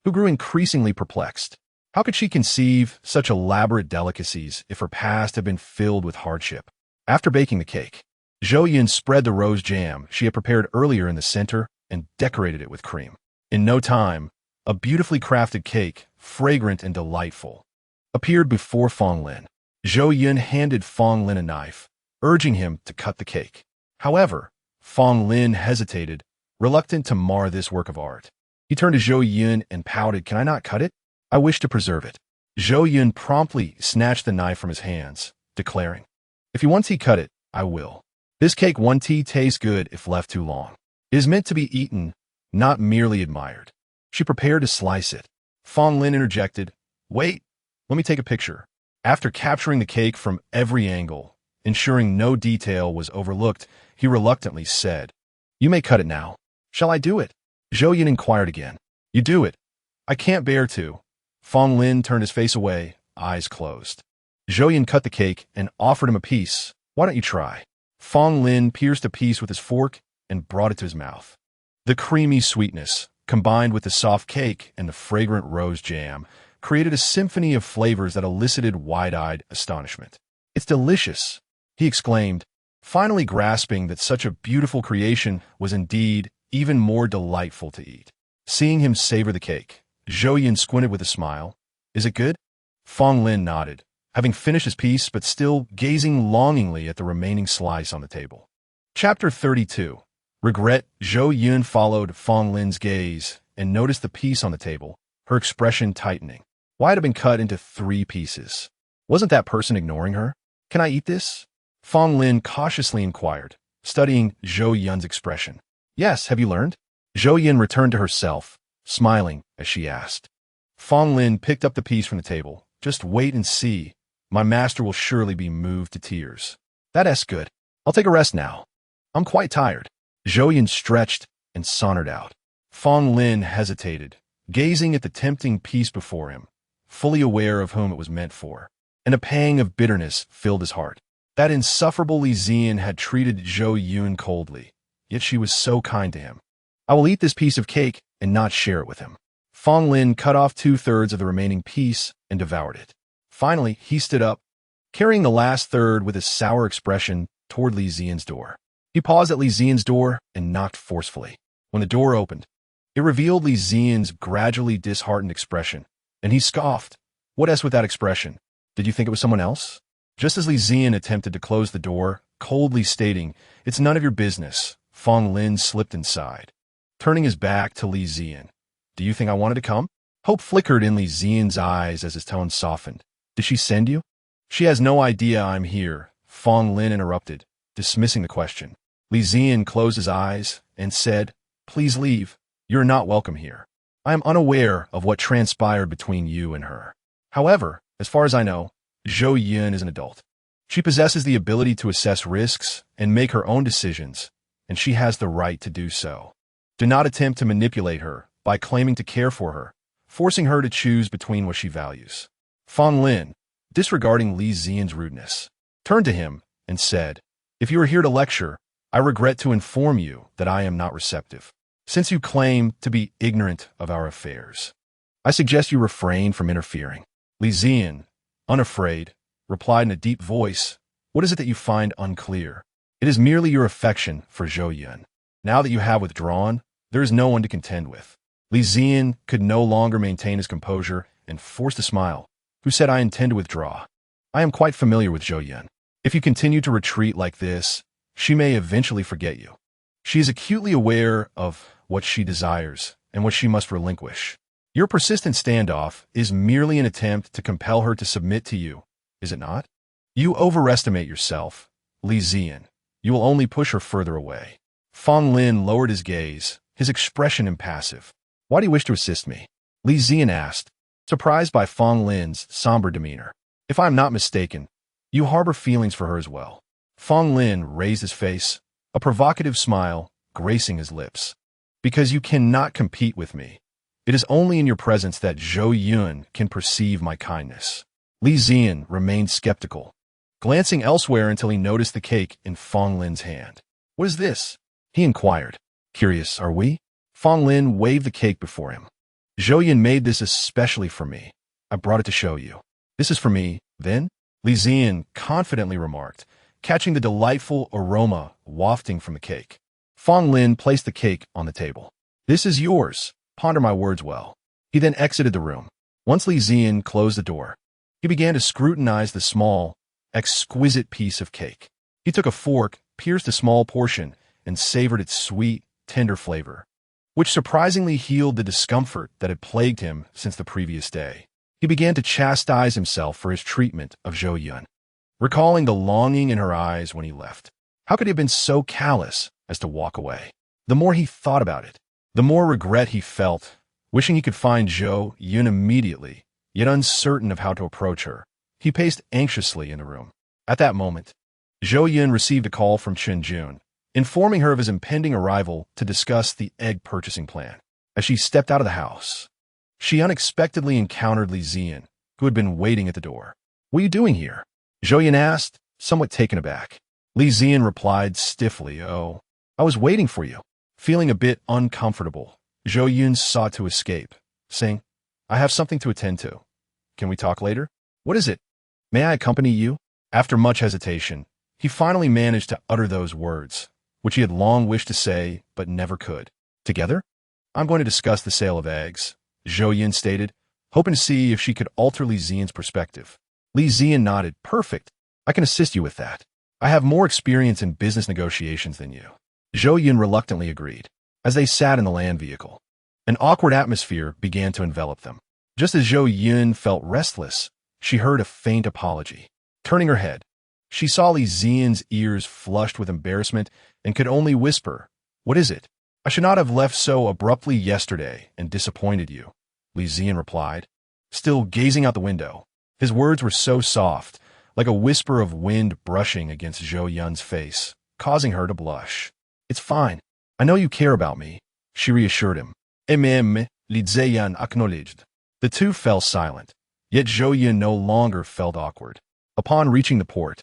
who grew increasingly perplexed. How could she conceive such elaborate delicacies if her past had been filled with hardship? After baking the cake, Zhou Yun spread the rose jam she had prepared earlier in the center and decorated it with cream. In no time, a beautifully crafted cake, fragrant and delightful, appeared before Fong Lin. Zhou Yun handed Fong Lin a knife, urging him to cut the cake. However, Fong Lin hesitated, reluctant to mar this work of art. He turned to Zhou Yun and pouted, "Can I not cut it? I wish to preserve it." Zhou Yun promptly snatched the knife from his hands, declaring, "If you want to cut it, I will. This cake won't taste good if left too long. It is meant to be eaten, not merely admired." She prepared to slice it. Fong Lin interjected, "Wait, let me take a picture." After capturing the cake from every angle, ensuring no detail was overlooked, he reluctantly said, "You may cut it now." "Shall I do it?" Zhou Yun inquired again. "You do it. I can't bear to." Fong Lin turned his face away, eyes closed. Zhou Yun cut the cake and offered him a piece. "Why don't you try?" Fong Lin pierced a piece with his fork and brought it to his mouth. The creamy sweetness, combined with the soft cake and the fragrant rose jam, created a symphony of flavors that elicited wide-eyed astonishment. "It's delicious," he exclaimed, finally grasping that such a beautiful creation was indeed even more delightful to eat. Seeing him savor the cake, Zhou Yun squinted with a smile. "Is it good?" Fong Lin nodded, having finished his piece but still gazing longingly at the remaining slice on the table. Chapter 32. Regret. Zhou Yun followed Fong Lin's gaze and noticed the piece on the table, her expression tightening. Why had it been cut into 3 pieces? Wasn't that person ignoring her? "Can I eat this?" Fong Lin cautiously inquired, studying Zhou Yun's expression. Yes, have you learned? Zhou Yun returned to herself, smiling as she asked. Fong Lin picked up the piece from the table. Just wait and see. My master will surely be moved to tears. That's good. I'll take a rest now. I'm quite tired. Zhou Yun stretched and sauntered out. Fong Lin hesitated, gazing at the tempting piece before him, fully aware of whom it was meant for, and a pang of bitterness filled his heart. That insufferable Li Zian had treated Zhou Yun coldly, yet she was so kind to him. I will eat this piece of cake and not share it with him. Fong Lin cut off 2/3 of the remaining piece and devoured it. Finally, he stood up, carrying the last third with a sour expression toward Li Zian's door. He paused at Li Zian's door and knocked forcefully. When the door opened, it revealed Li Zian's gradually disheartened expression, and he scoffed. What else with that expression? Did you think it was someone else? Just as Li Zian attempted to close the door, coldly stating, "It's none of your business," Fong Lin slipped inside, turning his back to Li Zian. Do you think I wanted to come? Hope flickered in Li Zian's eyes as his tone softened. Did she send you? She has no idea I'm here, Fong Lin interrupted, dismissing the question. Li Zian closed his eyes and said, Please leave. You're not welcome here. I am unaware of what transpired between you and her. However, as far as I know, Zhou Yun is an adult. She possesses the ability to assess risks and make her own decisions, and she has the right to do so. Do not attempt to manipulate her by claiming to care for her, forcing her to choose between what she values. Fong Lin, disregarding Li Zian's rudeness, turned to him and said, If you are here to lecture, I regret to inform you that I am not receptive. Since you claim to be ignorant of our affairs, I suggest you refrain from interfering. Li Zian, unafraid, replied in a deep voice, What is it that you find unclear? It is merely your affection for Zhou Yun. Now that you have withdrawn, there is no one to contend with. Li Zian could no longer maintain his composure and forced a smile. Who said I intend to withdraw? I am quite familiar with Zhou Yun. If you continue to retreat like this, she may eventually forget you. She is acutely aware of what she desires and what she must relinquish. Your persistent standoff is merely an attempt to compel her to submit to you, is it not? You overestimate yourself, Li Zian. You will only push her further away. Fong Lin lowered his gaze, his expression impassive. Why do you wish to assist me? Li Zian asked, surprised by Fong Lin's somber demeanor. If I am not mistaken, you harbor feelings for her as well. Fong Lin raised his face, a provocative smile gracing his lips. Because you cannot compete with me. It is only in your presence that Zhou Yun can perceive my kindness. Li Zian remained skeptical, glancing elsewhere until he noticed the cake in Fong Lin's hand. What is this? He inquired. Curious, are we? Fong Lin waved the cake before him. Zhou Yun made this especially for me. I brought it to show you. This is for me, then? Li Zian confidently remarked, catching the delightful aroma wafting from the cake. Fong Lin placed the cake on the table. This is yours. Ponder my words well. He then exited the room. Once Li Zian closed the door, he began to scrutinize the small, exquisite piece of cake. He took a fork, pierced a small portion, and savored its sweet, tender flavor, which surprisingly healed the discomfort that had plagued him since the previous day. He began to chastise himself for his treatment of Zhou Yun, recalling the longing in her eyes when he left. How could he have been so callous as to walk away? The more he thought about it, the more regret he felt, wishing he could find Zhou Yun immediately, yet uncertain of how to approach her. He paced anxiously in the room. At that moment, Zhou Yun received a call from Chen Jun, informing her of his impending arrival to discuss the egg purchasing plan. As she stepped out of the house, she unexpectedly encountered Li Zian, who had been waiting at the door. What are you doing here? Zhou Yun asked, somewhat taken aback. Li Zian replied stiffly, Oh, I was waiting for you. Feeling a bit uncomfortable, Zhou Yun sought to escape, saying, I have something to attend to. Can we talk later? What is it? May I accompany you? After much hesitation, he finally managed to utter those words, which he had long wished to say but never could. Together? I'm going to discuss the sale of eggs, Zhou Yun stated, hoping to see if she could alter Li Zian's perspective. Li Zian nodded. Perfect. I can assist you with that. I have more experience in business negotiations than you. Zhou Yun reluctantly agreed. As they sat in the land vehicle, an awkward atmosphere began to envelop them. Just as Zhou Yun felt restless, she heard a faint apology. Turning her head, she saw Li Zian's ears flushed with embarrassment and could only whisper, What is it? I should not have left so abruptly yesterday and disappointed you, Li Ziyan replied, still gazing out the window. His words were so soft, like a whisper of wind brushing against Zhou Yun's face, causing her to blush. It's fine. I know you care about me, she reassured him. Li Ziyan acknowledged. The two fell silent, yet Zhou Yun no longer felt awkward. Upon reaching the port,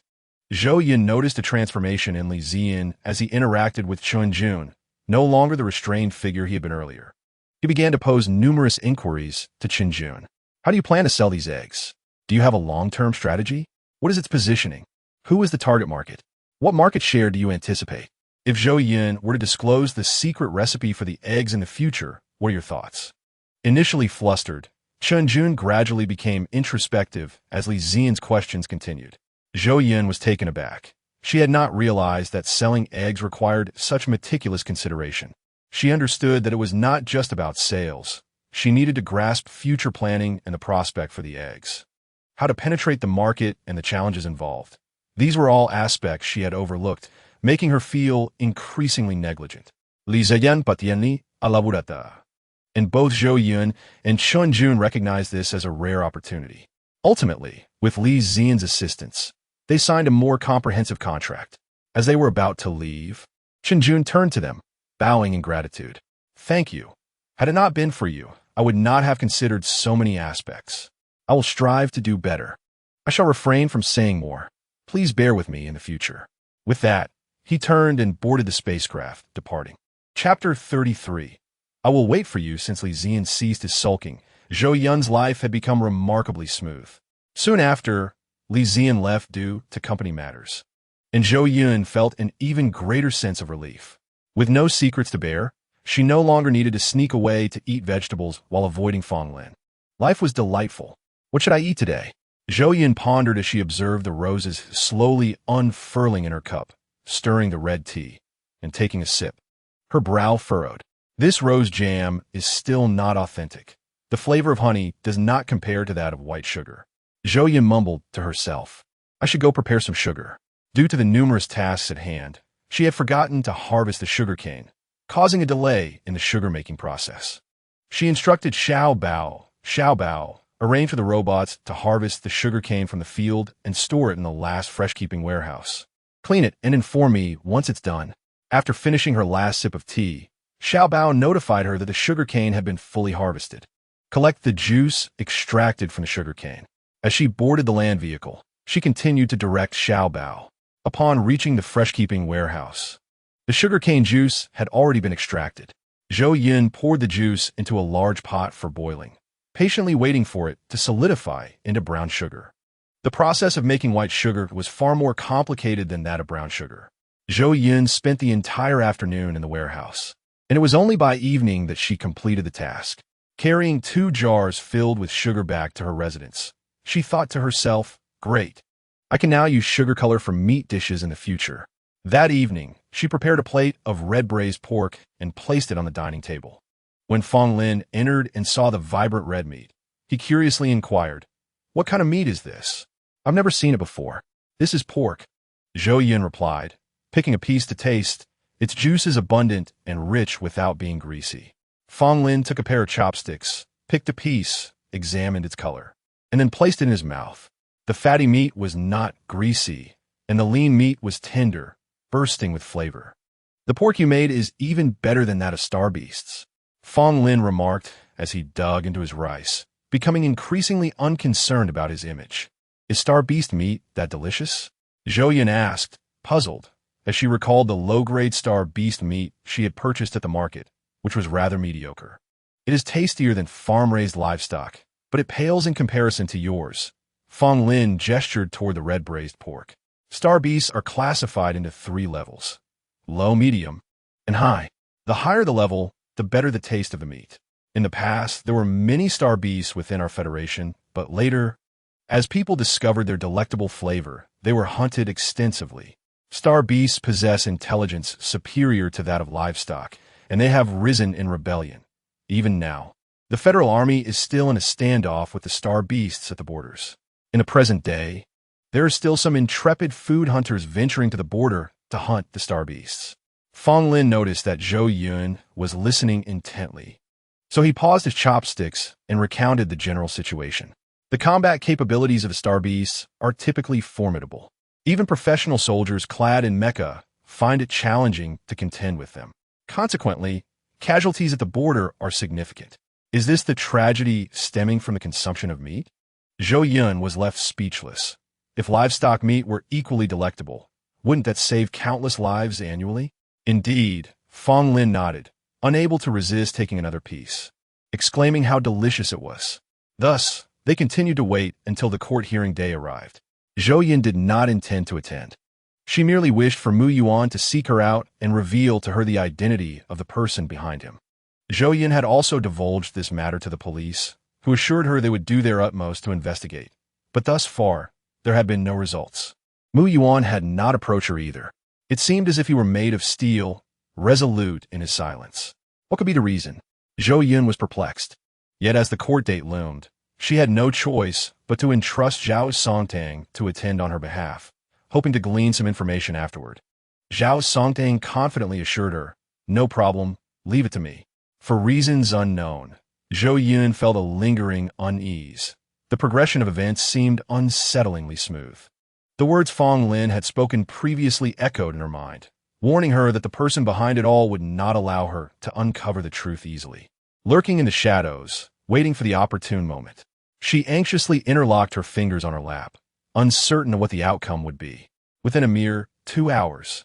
Zhou Yun noticed a transformation in Li Ziyan as he interacted with Chun Jun, no longer the restrained figure he had been earlier. He began to pose numerous inquiries to Chun Jun. How do you plan to sell these eggs? Do you have a long-term strategy? What is its positioning? Who is the target market? What market share do you anticipate? If Zhou Yun were to disclose the secret recipe for the eggs in the future, what are your thoughts? Initially flustered, Chun Jun gradually became introspective as Li Ziyan's questions continued. Zhou Yun was taken aback. She had not realized that selling eggs required such meticulous consideration. She understood that it was not just about sales. She needed to grasp future planning and the prospect for the eggs. How to penetrate the market and the challenges involved. These were all aspects she had overlooked, making her feel increasingly negligent. Li Ziyan patiently elaborata. And both Zhou Yun and Chun Jun recognized this as a rare opportunity. Ultimately, with Li Ziyan's assistance, they signed a more comprehensive contract. As they were about to leave, Chun Jun turned to them, bowing in gratitude. Thank you. Had it not been for you, I would not have considered so many aspects. I will strive to do better. I shall refrain from saying more. Please bear with me in the future. With that, he turned and boarded the spacecraft, departing. Chapter 33. I will wait for you. Since Li Ziyan ceased his sulking, Zhou Yun's life had become remarkably smooth. Soon after, Li Ziyan left due to company matters, and Zhou Yun felt an even greater sense of relief. With no secrets to bear, she no longer needed to sneak away to eat vegetables while avoiding Fong Lin. Life was delightful. What should I eat today? Zhou Yun pondered as she observed the roses slowly unfurling in her cup, stirring the red tea, and taking a sip. Her brow furrowed. This rose jam is still not authentic. The flavor of honey does not compare to that of white sugar. Zhou Yun mumbled to herself. I should go prepare some sugar. Due to the numerous tasks at hand, she had forgotten to harvest the sugarcane, causing a delay in the sugar-making process. She instructed Xiao Bao, arranged for the robots to harvest the sugarcane from the field and store it in the last fresh-keeping warehouse. Clean it and inform me once it's done. After finishing her last sip of tea, Xiao Bao notified her that the sugarcane had been fully harvested. Collect the juice extracted from the sugarcane. As she boarded the land vehicle, she continued to direct Xiao Bao. Upon reaching the fresh-keeping warehouse, the sugarcane juice had already been extracted. Zhou Yun poured the juice into a large pot for boiling, patiently waiting for it to solidify into brown sugar. The process of making white sugar was far more complicated than that of brown sugar. Zhou Yun spent the entire afternoon in the warehouse, and it was only by evening that she completed the task. Carrying 2 jars filled with sugar back to her residence, she thought to herself, great. I can now use sugar color for meat dishes in the future. That evening, she prepared a plate of red braised pork and placed it on the dining table. When Fong Lin entered and saw the vibrant red meat, he curiously inquired, what kind of meat is this? I've never seen it before. This is pork, Zhou Yun replied, picking a piece to taste. Its juice is abundant and rich without being greasy. Fong Lin took a pair of chopsticks, picked a piece, examined its color, and then placed it in his mouth. The fatty meat was not greasy, and the lean meat was tender, bursting with flavor. The pork you made is even better than that of Star Beast's, Fong Lin remarked as he dug into his rice, becoming increasingly unconcerned about his image. Is Star Beast meat that delicious? Zhou Yun asked, puzzled, as she recalled the low-grade Star Beast meat she had purchased at the market, which was rather mediocre. It is tastier than farm-raised livestock, but it pales in comparison to yours. Fong Lin gestured toward the red braised pork. Star Beasts are classified into 3 levels: low, medium, and high. The higher the level, the better the taste of the meat. In the past, there were many Star Beasts within our federation, but later, as people discovered their delectable flavor, they were hunted extensively. Star Beasts possess intelligence superior to that of livestock, and they have risen in rebellion. Even now, the Federal Army is still in a standoff with the Star Beasts at the borders. In the present day, there are still some intrepid food hunters venturing to the border to hunt the Star Beasts. Fong Lin noticed that Zhou Yun was listening intently. So he paused his chopsticks and recounted the general situation. The combat capabilities of the star beasts are typically formidable. Even professional soldiers clad in mecha find it challenging to contend with them. Consequently, casualties at the border are significant. Is this the tragedy stemming from the consumption of meat? Zhou Yun was left speechless. If livestock meat were equally delectable, wouldn't that save countless lives annually? Indeed, Fong Lin nodded, unable to resist taking another piece, exclaiming how delicious it was. Thus, they continued to wait until the court hearing day arrived. Zhou Yun did not intend to attend. She merely wished for Mu Yuan to seek her out and reveal to her the identity of the person behind him. Zhou Yun had also divulged this matter to the police, who assured her they would do their utmost to investigate. But thus far, there had been no results. Mu Yuan had not approached her either. It seemed as if he were made of steel, resolute in his silence. What could be the reason? Zhou Yun was perplexed. Yet as the court date loomed, she had no choice but to entrust Zhao Songtang to attend on her behalf, hoping to glean some information afterward. Zhao Songtang confidently assured her, "No problem, leave it to me." For reasons unknown, Zhou Yun felt a lingering unease. The progression of events seemed unsettlingly smooth. The words Fong Lin had spoken previously echoed in her mind, warning her that the person behind it all would not allow her to uncover the truth easily. Lurking in the shadows, waiting for the opportune moment, she anxiously interlocked her fingers on her lap, uncertain of what the outcome would be. Within a mere 2 hours,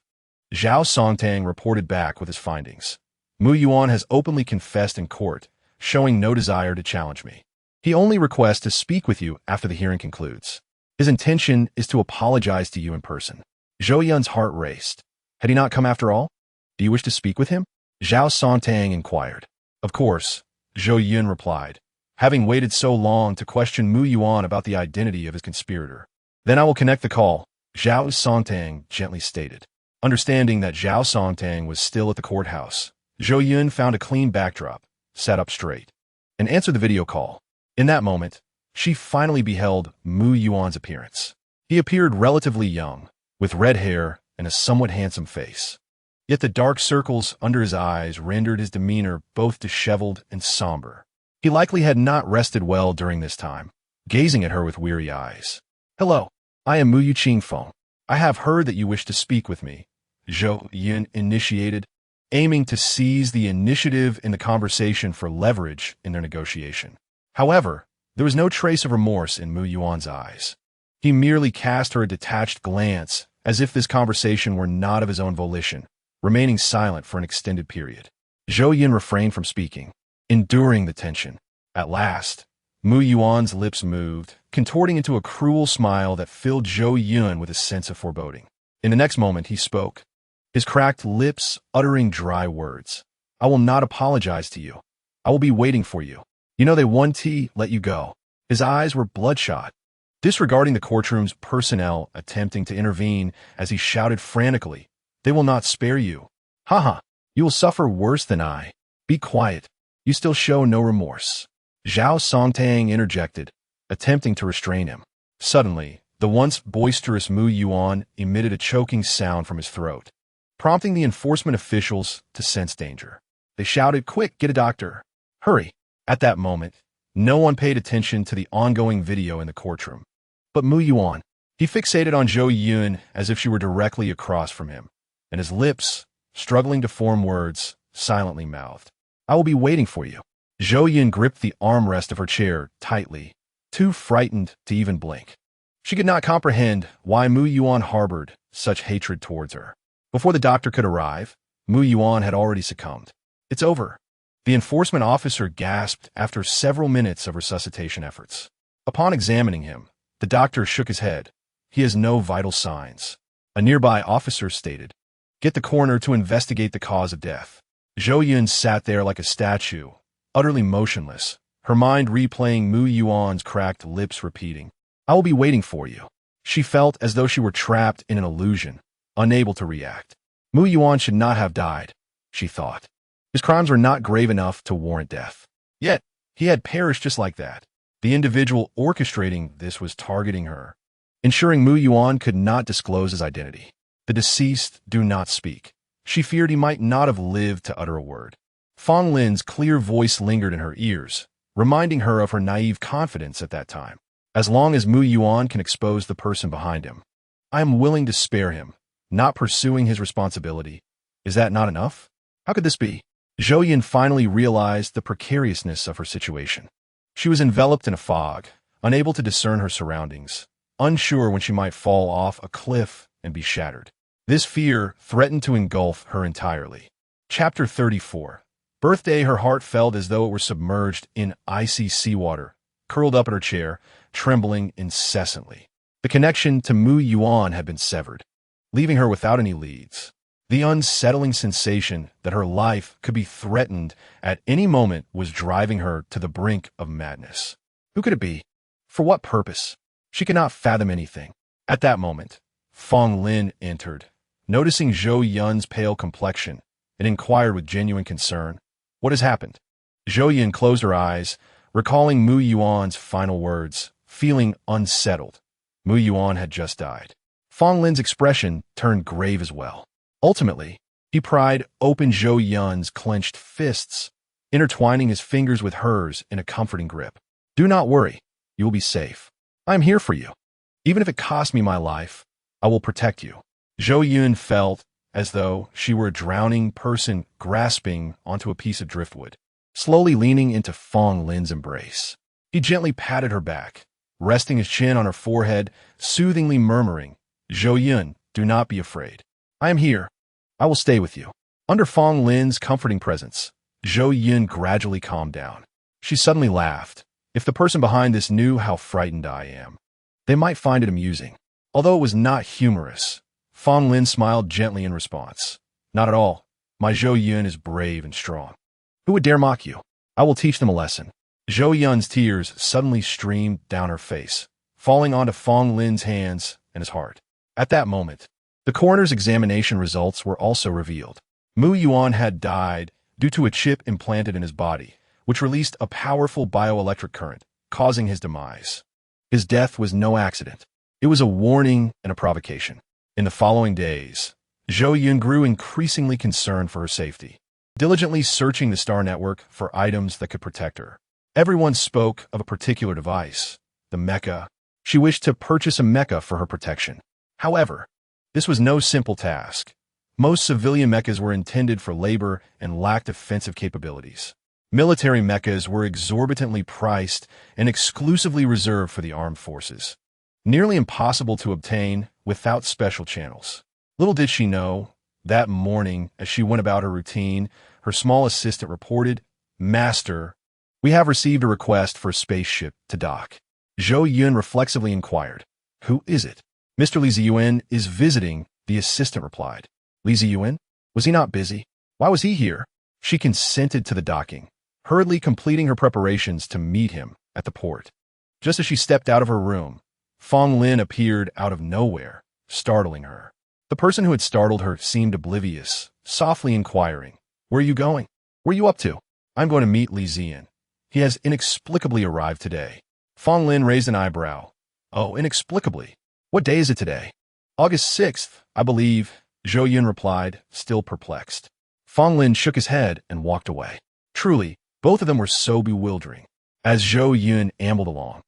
Zhao Songtang reported back with his findings. Mu Yuan has openly confessed in court, showing no desire to challenge me. He only requests to speak with you after the hearing concludes. His intention is to apologize to you in person. Zhou Yun's heart raced. Had he not come after all? Do you wish to speak with him? Zhao Songtang inquired. Of course, Zhou Yun replied, having waited so long to question Mu Yuan about the identity of his conspirator. Then I will connect the call, Zhao Songtang gently stated. Understanding that Zhao Songtang was still at the courthouse, Zhou Yun found a clean backdrop, sat up straight, and answered the video call. In that moment, she finally beheld Mu Yuan's appearance. He appeared relatively young, with red hair and a somewhat handsome face. Yet the dark circles under his eyes rendered his demeanor both disheveled and somber. He likely had not rested well during this time, gazing at her with weary eyes. "Hello, I am Mu Yuqingfeng. I have heard that you wish to speak with me," Zhou Yun initiated, aiming to seize the initiative in the conversation for leverage in their negotiation. However, there was no trace of remorse in Mu Yuan's eyes. He merely cast her a detached glance, as if this conversation were not of his own volition, remaining silent for an extended period. Zhou Yun refrained from speaking, enduring the tension. At last, Mu Yuan's lips moved, contorting into a cruel smile that filled Zhou Yun with a sense of foreboding. In the next moment, he spoke, his cracked lips uttering dry words. "I will not apologize to you. I will be waiting for you. You know they won't let you go." His eyes were bloodshot, disregarding the courtroom's personnel attempting to intervene as he shouted frantically, "They will not spare you. Haha, you will suffer worse than I. Be quiet. You still show no remorse." Zhao Songtang interjected, attempting to restrain him. Suddenly, the once boisterous Mu Yuan emitted a choking sound from his throat, prompting the enforcement officials to sense danger. They shouted, "Quick, get a doctor. Hurry." At that moment, no one paid attention to the ongoing video in the courtroom. But Mu Yuan, he fixated on Zhou Yun as if she were directly across from him, and his lips, struggling to form words, silently mouthed, "I will be waiting for you." Zhou Yun gripped the armrest of her chair tightly, too frightened to even blink. She could not comprehend why Mu Yuan harbored such hatred towards her. Before the doctor could arrive, Mu Yuan had already succumbed. "It's over," the enforcement officer gasped after several minutes of resuscitation efforts. Upon examining him, the doctor shook his head. "He has no vital signs." A nearby officer stated, "Get the coroner to investigate the cause of death." Zhou Yun sat there like a statue, utterly motionless, her mind replaying Mu Yuan's cracked lips repeating, "I will be waiting for you." She felt as though she were trapped in an illusion, unable to react. Mu Yuan should not have died, she thought. His crimes were not grave enough to warrant death. Yet, he had perished just like that. The individual orchestrating this was targeting her, ensuring Mu Yuan could not disclose his identity. "The deceased do not speak," She feared he might not have lived to utter a word. Fong Lin's clear voice lingered in her ears, reminding her of her naive confidence at that time. As long as Mu Yuan can expose the person behind him, I am willing to spare him, not pursuing his responsibility. Is that not enough? How could this be? Zhou Yun finally realized the precariousness of her situation. She was enveloped in a fog, unable to discern her surroundings, unsure when she might fall off a cliff and be shattered. This fear threatened to engulf her entirely. Chapter 34. Birthday. Her heart felt as though it were submerged in icy seawater, curled up in her chair, trembling incessantly. The connection to Mu Yuan had been severed, leaving her without any leads. The unsettling sensation that her life could be threatened at any moment was driving her to the brink of madness. Who could it be? For what purpose? She could not fathom anything. At that moment, Fong Lin entered. Noticing Zhou Yun's pale complexion, it inquired with genuine concern, "What has happened?" Zhou Yun closed her eyes, recalling Mu Yuan's final words, feeling unsettled. Mu Yuan had just died. Fong Lin's expression turned grave as well. Ultimately, he pried open Zhou Yun's clenched fists, intertwining his fingers with hers in a comforting grip. "Do not worry. You will be safe. I am here for you. Even if it costs me my life, I will protect you." Zhou Yun felt as though she were a drowning person grasping onto a piece of driftwood. Slowly leaning into Fong Lin's embrace, he gently patted her back, resting his chin on her forehead, soothingly murmuring, "Zhou Yun, do not be afraid. I am here. I will stay with you." Under Fong Lin's comforting presence, Zhou Yun gradually calmed down. She suddenly laughed. If the person behind this knew how frightened I am, they might find it amusing. Although it was not humorous, Fong Lin smiled gently in response. "Not at all. My Zhou Yun is brave and strong. Who would dare mock you? I will teach them a lesson." Zhou Yun's tears suddenly streamed down her face, falling onto Fong Lin's hands and his heart. At that moment, the coroner's examination results were also revealed. Mu Yuan had died due to a chip implanted in his body, which released a powerful bioelectric current, causing his demise. His death was no accident. It was a warning and a provocation. In the following days, Zhou Yun grew increasingly concerned for her safety, diligently searching the star network for items that could protect her. Everyone spoke of a particular device, the mecha. She wished to purchase a mecha for her protection. However, this was no simple task. Most civilian mechas were intended for labor and lacked offensive capabilities. Military mechas were exorbitantly priced and exclusively reserved for the armed forces, nearly impossible to obtain without special channels. Little did she know, that morning, as she went about her routine, her small assistant reported, "Master, we have received a request for a spaceship to dock." Zhou Yun reflexively inquired, "Who is it?" "Mr. Li Ziyuan is visiting," the assistant replied. "Li Ziyuan? Was he not busy? Why was he here?" She consented to the docking, hurriedly completing her preparations to meet him at the port. Just as she stepped out of her room, Fong Lin appeared out of nowhere, startling her. The person who had startled her seemed oblivious, softly inquiring, "Where are you going? Where are you up to?" "I'm going to meet Li Ziyan. He has inexplicably arrived today." Fong Lin raised an eyebrow. "Oh, inexplicably. What day is it today?" "August 6th, I believe," Zhou Yun replied, still perplexed. Fong Lin shook his head and walked away. Truly, both of them were so bewildering. As Zhou Yun ambled along,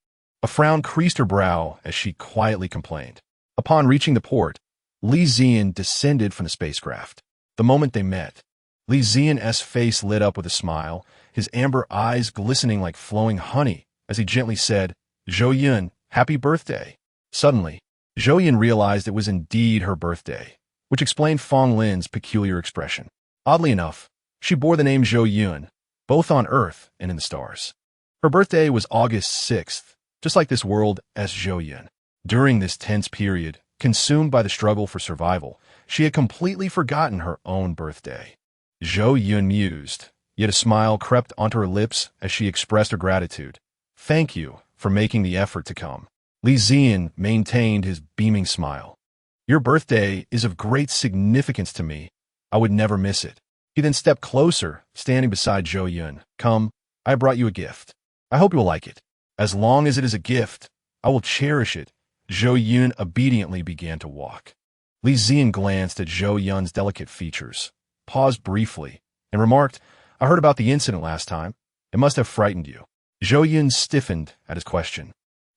a frown creased her brow as she quietly complained. Upon reaching the port, Li Ziyan descended from the spacecraft. The moment they met, Li Ziyan's face lit up with a smile, his amber eyes glistening like flowing honey, as he gently said, "Zhou Yun, happy birthday." Suddenly, Zhou Yun realized it was indeed her birthday, which explained Fong Lin's peculiar expression. Oddly enough, she bore the name Zhou Yun, both on Earth and in the stars. Her birthday was August 6th, just like this world as Zhou Yun. During this tense period, consumed by the struggle for survival, she had completely forgotten her own birthday. Zhou Yun mused, yet a smile crept onto her lips as she expressed her gratitude. "Thank you for making the effort to come." Li Ziyan maintained his beaming smile. "Your birthday is of great significance to me. I would never miss it." He then stepped closer, standing beside Zhou Yun. "Come, I brought you a gift. I hope you will like it. As long as it is a gift, I will cherish it." Zhou Yun obediently began to walk. Li Zian glanced at Zhou Yun's delicate features, paused briefly, and remarked, "I heard about the incident last time. It must have frightened you." Zhou Yun stiffened at his question,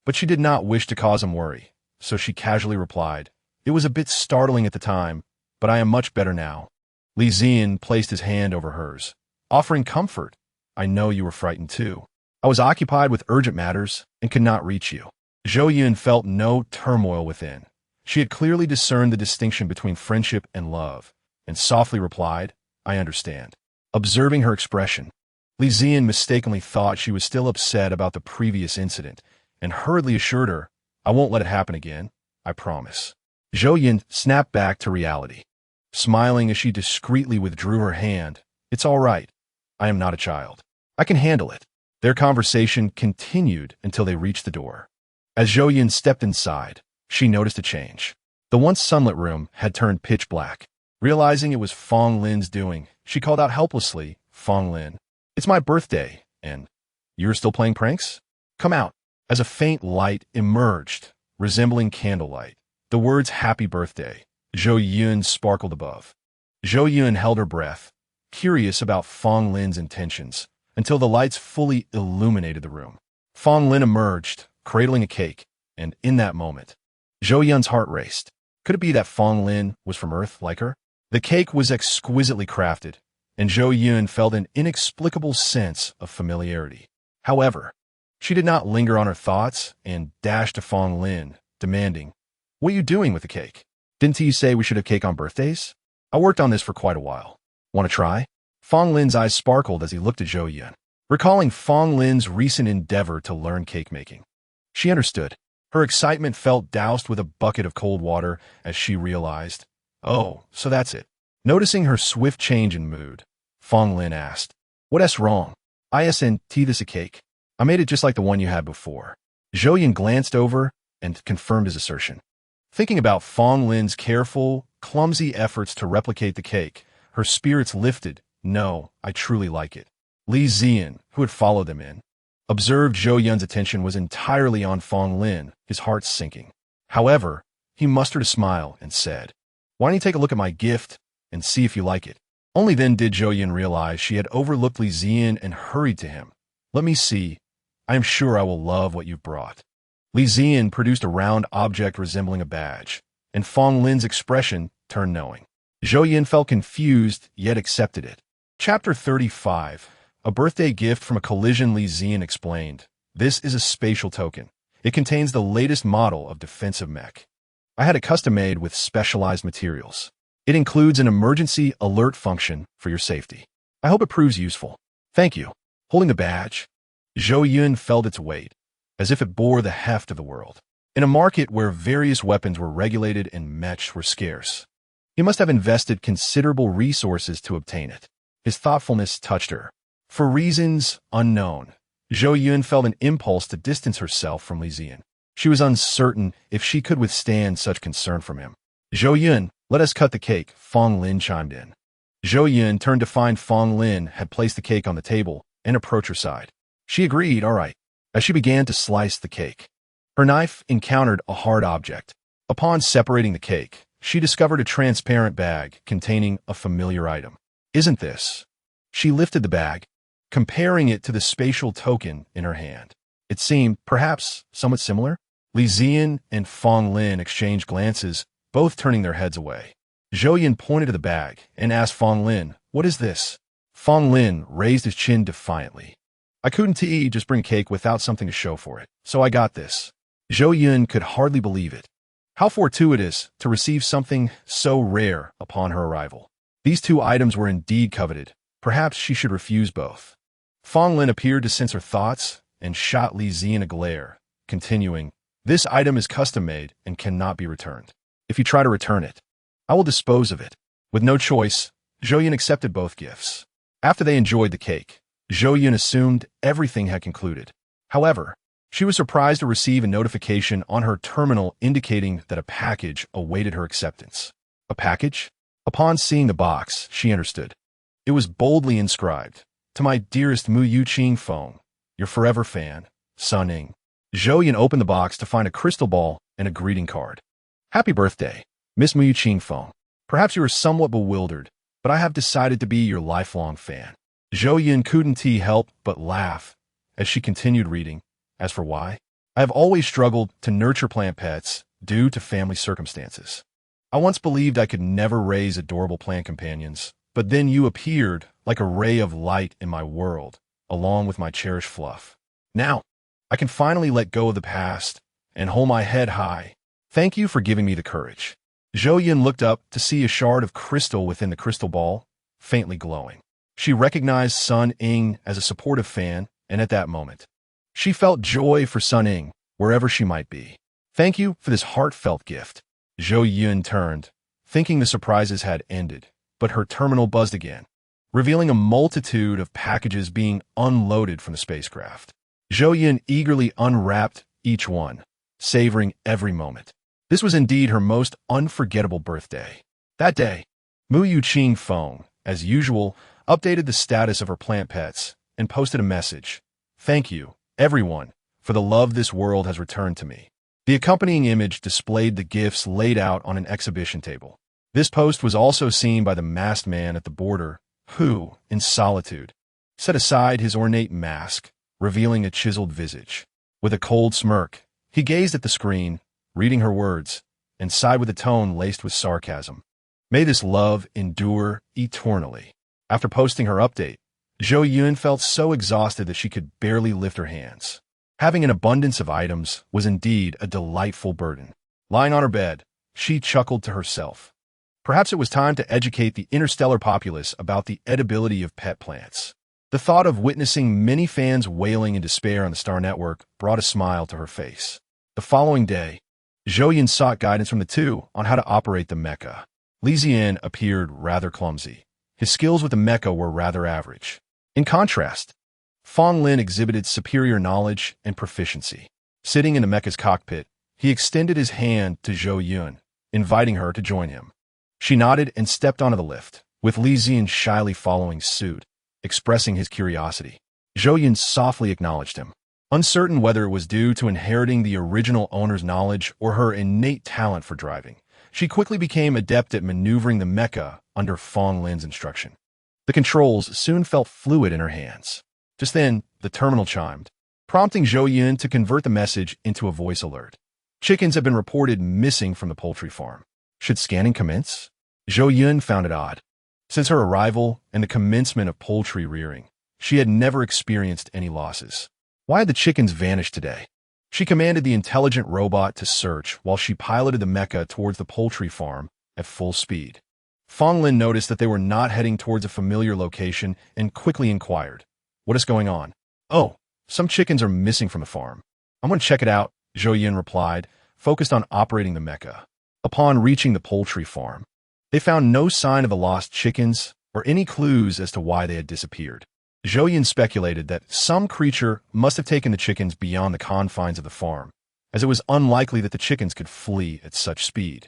but she did not wish to cause him worry, so she casually replied, "It was a bit startling at the time, but I am much better now." Li Zian placed his hand over hers, offering comfort. "I know you were frightened too. I was occupied with urgent matters and could not reach you." Zhou Yun felt no turmoil within. She had clearly discerned the distinction between friendship and love, and softly replied, "I understand." Observing her expression, Li Zian mistakenly thought she was still upset about the previous incident, and hurriedly assured her, "I won't let it happen again, I promise." Zhou Yun snapped back to reality, smiling as she discreetly withdrew her hand. "It's all right. I am not a child. I can handle it." Their conversation continued until they reached the door. As Zhou Yun stepped inside, she noticed a change. The once sunlit room had turned pitch black. Realizing it was Fong Lin's doing, she called out helplessly, "Fong Lin, it's my birthday, and you're still playing pranks? Come out." As a faint light emerged, resembling candlelight, the words "Happy Birthday" Zhou Yun sparkled above. Zhou Yun held her breath, curious about Fong Lin's intentions, until the lights fully illuminated the room. Fong Lin emerged, cradling a cake, and in that moment, Zhou Yun's heart raced. Could it be that Fong Lin was from Earth like her? The cake was exquisitely crafted, and Zhou Yun felt an inexplicable sense of familiarity. However, she did not linger on her thoughts and dashed to Fong Lin, demanding, "What are you doing with the cake? Didn't you say we should have cake on birthdays? I worked on this for quite a while. Want to try?" Fong Lin's eyes sparkled as he looked at Zhou Yun, recalling Fong Lin's recent endeavor to learn cake making. She understood. Her excitement felt doused with a bucket of cold water as she realized, "Oh, so that's it." Noticing her swift change in mood, Fong Lin asked, "What's wrong? Isn't this a cake? I made it just like the one you had before." Zhou Yun glanced over and confirmed his assertion. Thinking about Fong Lin's careful, clumsy efforts to replicate the cake, her spirits lifted. "No, I truly like it." Li Zian, who had followed them in, observed Zhou Yun's attention was entirely on Fong Lin, his heart sinking. However, he mustered a smile and said, "Why don't you take a look at my gift and see if you like it?" Only then did Zhou Yun realize she had overlooked Li Zian and hurried to him. "Let me see. I am sure I will love what you've brought." Li Zian produced a round object resembling a badge, and Fong Lin's expression turned knowing. Zhou Yun felt confused, yet accepted it. Chapter 35. A birthday gift from a collision. Li Zian explained, "This is a spatial token. It contains the latest model of defensive mech. I had it custom-made with specialized materials. It includes an emergency alert function for your safety. I hope it proves useful." "Thank you." Holding the badge, Zhou Yun felt its weight, as if it bore the heft of the world. In a market where various weapons were regulated and mechs were scarce, he must have invested considerable resources to obtain it. His thoughtfulness touched her. For reasons unknown, Zhou Yun felt an impulse to distance herself from Li Zian. She was uncertain if she could withstand such concern from him. "Zhou Yun, let us cut the cake," Fong Lin chimed in. Zhou Yun turned to find Fong Lin had placed the cake on the table and approached her side. She agreed, "All right," as she began to slice the cake. Her knife encountered a hard object. Upon separating the cake, she discovered a transparent bag containing a familiar item. "Isn't this?" She lifted the bag, comparing it to the spatial token in her hand. It seemed, perhaps, somewhat similar. Li Zian and Fong Lin exchanged glances, both turning their heads away. Zhou Yun pointed to the bag and asked Fong Lin, "What is this?" Fong Lin raised his chin defiantly. "I couldn't just bring cake without something to show for it, so I got this." Zhou Yun could hardly believe it. How fortuitous to receive something so rare upon her arrival. These two items were indeed coveted. Perhaps she should refuse both. Fong Lin appeared to sense her thoughts and shot Li Zian a glare, continuing, "This item is custom-made and cannot be returned. If you try to return it, I will dispose of it." With no choice, Zhou Yun accepted both gifts. After they enjoyed the cake, Zhou Yun assumed everything had concluded. However, she was surprised to receive a notification on her terminal indicating that a package awaited her acceptance. A package? Upon seeing the box, she understood. It was boldly inscribed, "To my dearest Mu Yuqing Feng, your forever fan, Sun Ning." Zhou Yun opened the box to find a crystal ball and a greeting card. "Happy birthday. Miss Mu Qingfeng, perhaps you are somewhat bewildered, but I have decided to be your lifelong fan. Zhou Yun couldn't help but laugh as she continued reading. As for why, I have always struggled to nurture plant pets due to family circumstances. I once believed I could never raise adorable plant companions, but then you appeared like a ray of light in my world, along with my cherished fluff. Now, I can finally let go of the past and hold my head high. Thank you for giving me the courage. Zhou Yun looked up to see a shard of crystal within the crystal ball, faintly glowing. She recognized Sun Ying as a supportive fan, and at that moment, she felt joy for Sun Ying, wherever she might be. Thank you for this heartfelt gift. Zhou Yun turned, thinking the surprises had ended, but her terminal buzzed again, revealing a multitude of packages being unloaded from the spacecraft. Zhou Yun eagerly unwrapped each one, savoring every moment. This was indeed her most unforgettable birthday. That day, Mu Qingfeng, as usual, updated the status of her plant pets and posted a message. Thank you, everyone, for the love this world has returned to me. The accompanying image displayed the gifts laid out on an exhibition table. This post was also seen by the masked man at the border, who, in solitude, set aside his ornate mask, revealing a chiseled visage. With a cold smirk, he gazed at the screen, reading her words, and sighed with a tone laced with sarcasm. May this love endure eternally. After posting her update, Zhou Yun felt so exhausted that she could barely lift her hands. Having an abundance of items was indeed a delightful burden. Lying on her bed, she chuckled to herself. Perhaps it was time to educate the interstellar populace about the edibility of pet plants. The thought of witnessing many fans wailing in despair on the Star Network brought a smile to her face. The following day, Zhou Yun sought guidance from the two on how to operate the mecha. Li Zian appeared rather clumsy. His skills with the mecha were rather average. In contrast, Fong Lin exhibited superior knowledge and proficiency. Sitting in the mecha's cockpit, he extended his hand to Zhou Yun, inviting her to join him. She nodded and stepped onto the lift, with Li Zian shyly following suit, expressing his curiosity. Zhou Yun softly acknowledged him. Uncertain whether it was due to inheriting the original owner's knowledge or her innate talent for driving, she quickly became adept at maneuvering the mecha under Fong Lin's instruction. The controls soon felt fluid in her hands. Just then, the terminal chimed, prompting Zhou Yun to convert the message into a voice alert. Chickens have been reported missing from the poultry farm. Should scanning commence? Zhou Yun found it odd. Since her arrival and the commencement of poultry rearing, she had never experienced any losses. Why had the chickens vanished today? She commanded the intelligent robot to search while she piloted the mecha towards the poultry farm at full speed. Fong Lin noticed that they were not heading towards a familiar location and quickly inquired, "What is going on?" "Oh, some chickens are missing from the farm. I'm going to check it out," Zhou Yun replied, focused on operating the mecha. Upon reaching the poultry farm, they found no sign of the lost chickens or any clues as to why they had disappeared. Zhou Yun speculated that some creature must have taken the chickens beyond the confines of the farm, as it was unlikely that the chickens could flee at such speed.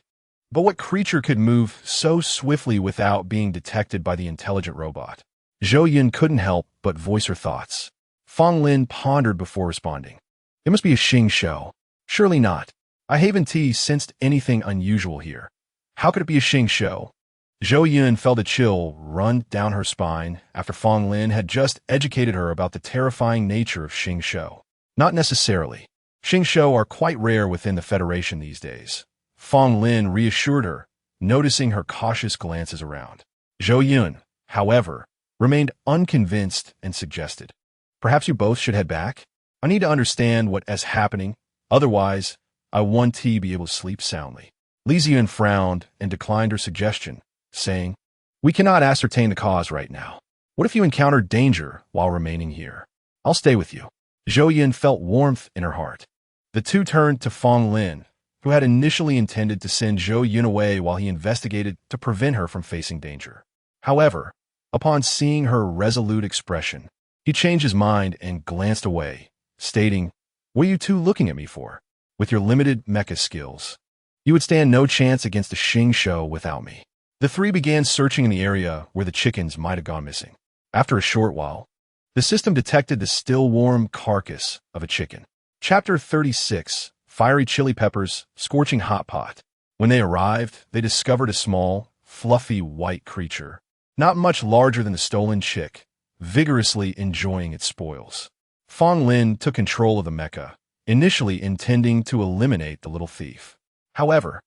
But what creature could move so swiftly without being detected by the intelligent robot? Zhou Yun couldn't help but voice her thoughts. Fong Lin pondered before responding. It must be a Xing show. Surely not. I haven't sensed anything unusual here. How could it be a Xing show? Zhou Yun felt a chill run down her spine after Fong Lin had just educated her about the terrifying nature of Xing show. Not necessarily. Xing show are quite rare within the Federation these days. Fong Lin reassured her, noticing her cautious glances around. Zhou Yun, however, remained unconvinced and suggested, "Perhaps you both should head back? I need to understand what is happening. Otherwise, I want to be able to sleep soundly." Li Zian frowned and declined her suggestion, saying, "We cannot ascertain the cause right now. What if you encounter danger while remaining here? I'll stay with you." Zhou Yun felt warmth in her heart. The two turned to Fong Lin, who had initially intended to send Zhou Yun away while he investigated to prevent her from facing danger. However, upon seeing her resolute expression, he changed his mind and glanced away, stating, "What are you two looking at me for? With your limited mecha skills, you would stand no chance against the Xing show without me." The three began searching in the area where the chickens might have gone missing. After a short while, the system detected the still warm carcass of a chicken. Chapter 36, Fiery Chili Peppers, Scorching Hot Pot. When they arrived, they discovered a small, fluffy white creature, not much larger than the stolen chick, vigorously enjoying its spoils. Fong Lin took control of the mecha, initially intending to eliminate the little thief. However,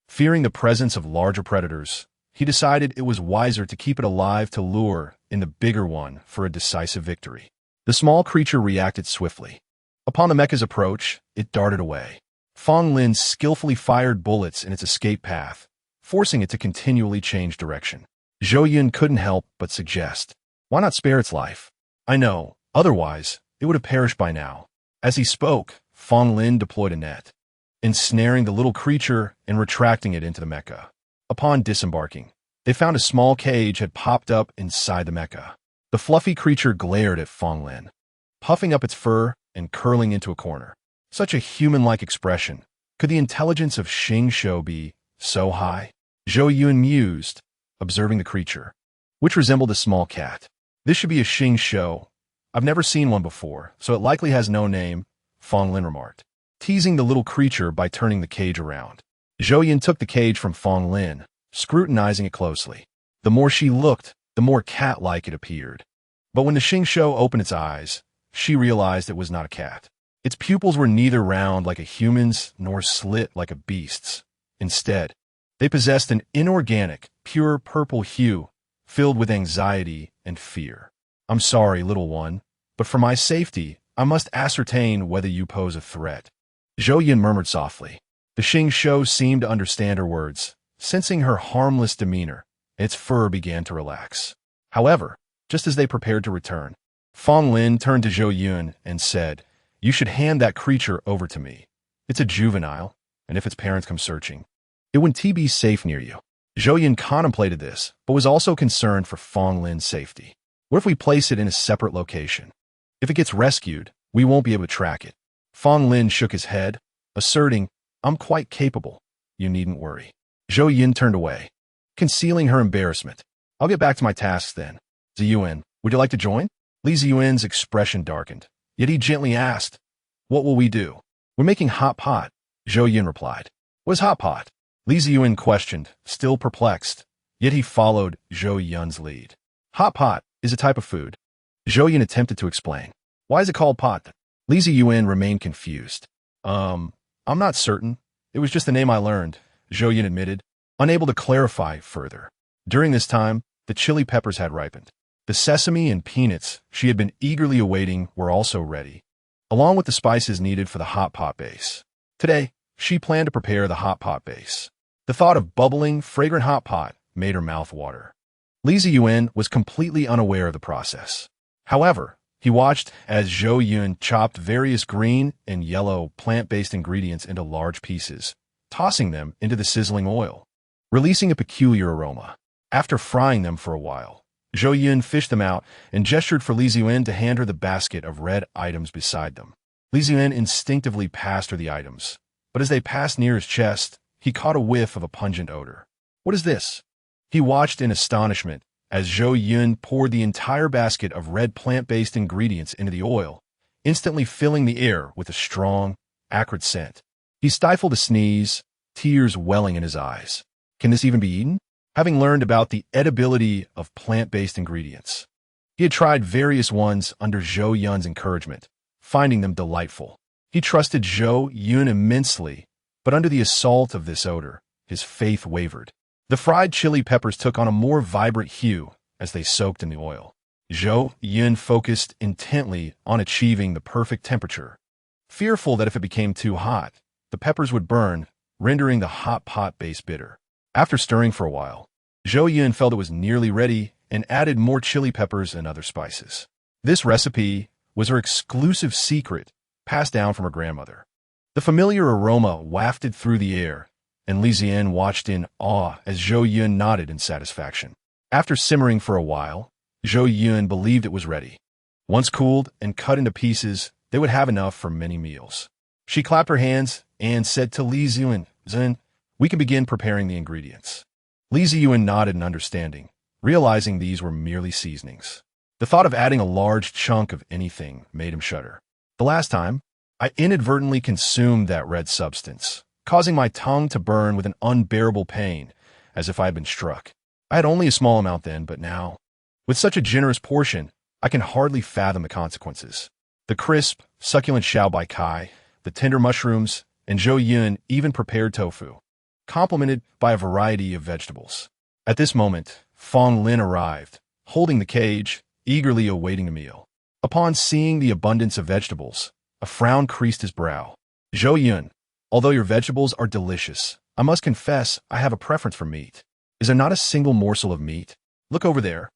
fearing the presence of larger predators, he decided it was wiser to keep it alive to lure in the bigger one for a decisive victory. The small creature reacted swiftly. Upon the mecha's approach, it darted away. Fong Lin skillfully fired bullets in its escape path, forcing it to continually change direction. Zhou Yun couldn't help but suggest, why not spare its life? I know, otherwise, it would have perished by now. As he spoke, Fong Lin deployed a net, ensnaring the little creature and retracting it into the mecha. Upon disembarking, they found a small cage had popped up inside the mecha. The fluffy creature glared at Fong Lin, puffing up its fur and curling into a corner. Such a human-like expression. Could the intelligence of Xing Shou be so high? Zhou Yun mused, observing the creature, which resembled a small cat. This should be a Xing Shou. I've never seen one before, so it likely has no name, Fong Lin remarked, teasing the little creature by turning the cage around. Zhou Yun took the cage from Fong Lin, scrutinizing it closely. The more she looked, the more cat-like it appeared. But when the Xing Shou opened its eyes, she realized it was not a cat. Its pupils were neither round like a human's nor slit like a beast's. Instead, they possessed an inorganic, pure purple hue, filled with anxiety and fear. I'm sorry, little one, but for my safety, I must ascertain whether you pose a threat. Zhou Yun murmured softly. The Xing Shou seemed to understand her words, sensing her harmless demeanor. Its fur began to relax. However, just as they prepared to return, Fong Lin turned to Zhou Yun and said, you should hand that creature over to me. It's a juvenile, and if its parents come searching, it wouldn't be safe near you. Zhou Yun contemplated this, but was also concerned for Fong Lin's safety. What if we place it in a separate location? If it gets rescued, we won't be able to track it. Fong Lin shook his head, asserting, I'm quite capable. You needn't worry. Zhou Yun turned away, concealing her embarrassment. I'll get back to my tasks then. Zhou Yun, would you like to join? Li Ziyuan's expression darkened, yet he gently asked, what will we do? We're making hot pot, Zhou Yun replied. What is hot pot? Li Ziyuan questioned, still perplexed, yet he followed Zhou Yun's lead. Hot pot is a type of food. Zhou Yun attempted to explain. Why is it called pot? Li Ziyuan remained confused. I'm not certain. It was just the name I learned, Zhou Yun admitted, unable to clarify further. During this time, the chili peppers had ripened. The sesame and peanuts she had been eagerly awaiting were also ready, along with the spices needed for the hot pot base. Today, she planned to prepare the hot pot base. The thought of bubbling, fragrant hot pot made her mouth water. Li Ziyuan was completely unaware of the process. However, he watched as Zhou Yun chopped various green and yellow plant-based ingredients into large pieces, tossing them into the sizzling oil, releasing a peculiar aroma. After frying them for a while, Zhou Yun fished them out and gestured for Li Ziyuan to hand her the basket of red items beside them. Li Ziyuan instinctively passed her the items, but as they passed near his chest, he caught a whiff of a pungent odor. What is this? He watched in astonishment as Zhou Yun poured the entire basket of red plant-based ingredients into the oil, instantly filling the air with a strong, acrid scent. He stifled a sneeze, tears welling in his eyes. Can this even be eaten? Having learned about the edibility of plant-based ingredients, he had tried various ones under Zhou Yun's encouragement, finding them delightful. He trusted Zhou Yun immensely, but under the assault of this odor, his faith wavered. The fried chili peppers took on a more vibrant hue as they soaked in the oil. Zhou Yun focused intently on achieving the perfect temperature, fearful that if it became too hot, the peppers would burn, rendering the hot pot base bitter. After stirring for a while, Zhou Yun felt it was nearly ready and added more chili peppers and other spices. This recipe was her exclusive secret, passed down from her grandmother. The familiar aroma wafted through the air, and Li Ziyan watched in awe as Zhou Yun nodded in satisfaction. After simmering for a while, Zhou Yun believed it was ready. Once cooled and cut into pieces, they would have enough for many meals. She clapped her hands and said to Li Ziyuan, "Zhen, we can begin preparing the ingredients." Li Ziyuan nodded in understanding, realizing these were merely seasonings. The thought of adding a large chunk of anything made him shudder. The last time, I inadvertently consumed that red substance, causing my tongue to burn with an unbearable pain, as if I had been struck. I had only a small amount then, but now, with such a generous portion, I can hardly fathom the consequences. The crisp, succulent xiao bai kai, the tender mushrooms, and Zhou Yun even prepared tofu, complemented by a variety of vegetables. At this moment, Fong Lin arrived, holding the cage, eagerly awaiting the meal. Upon seeing the abundance of vegetables, a frown creased his brow. Zhou Yun, although your vegetables are delicious, I must confess I have a preference for meat. Is there not a single morsel of meat? Look over there.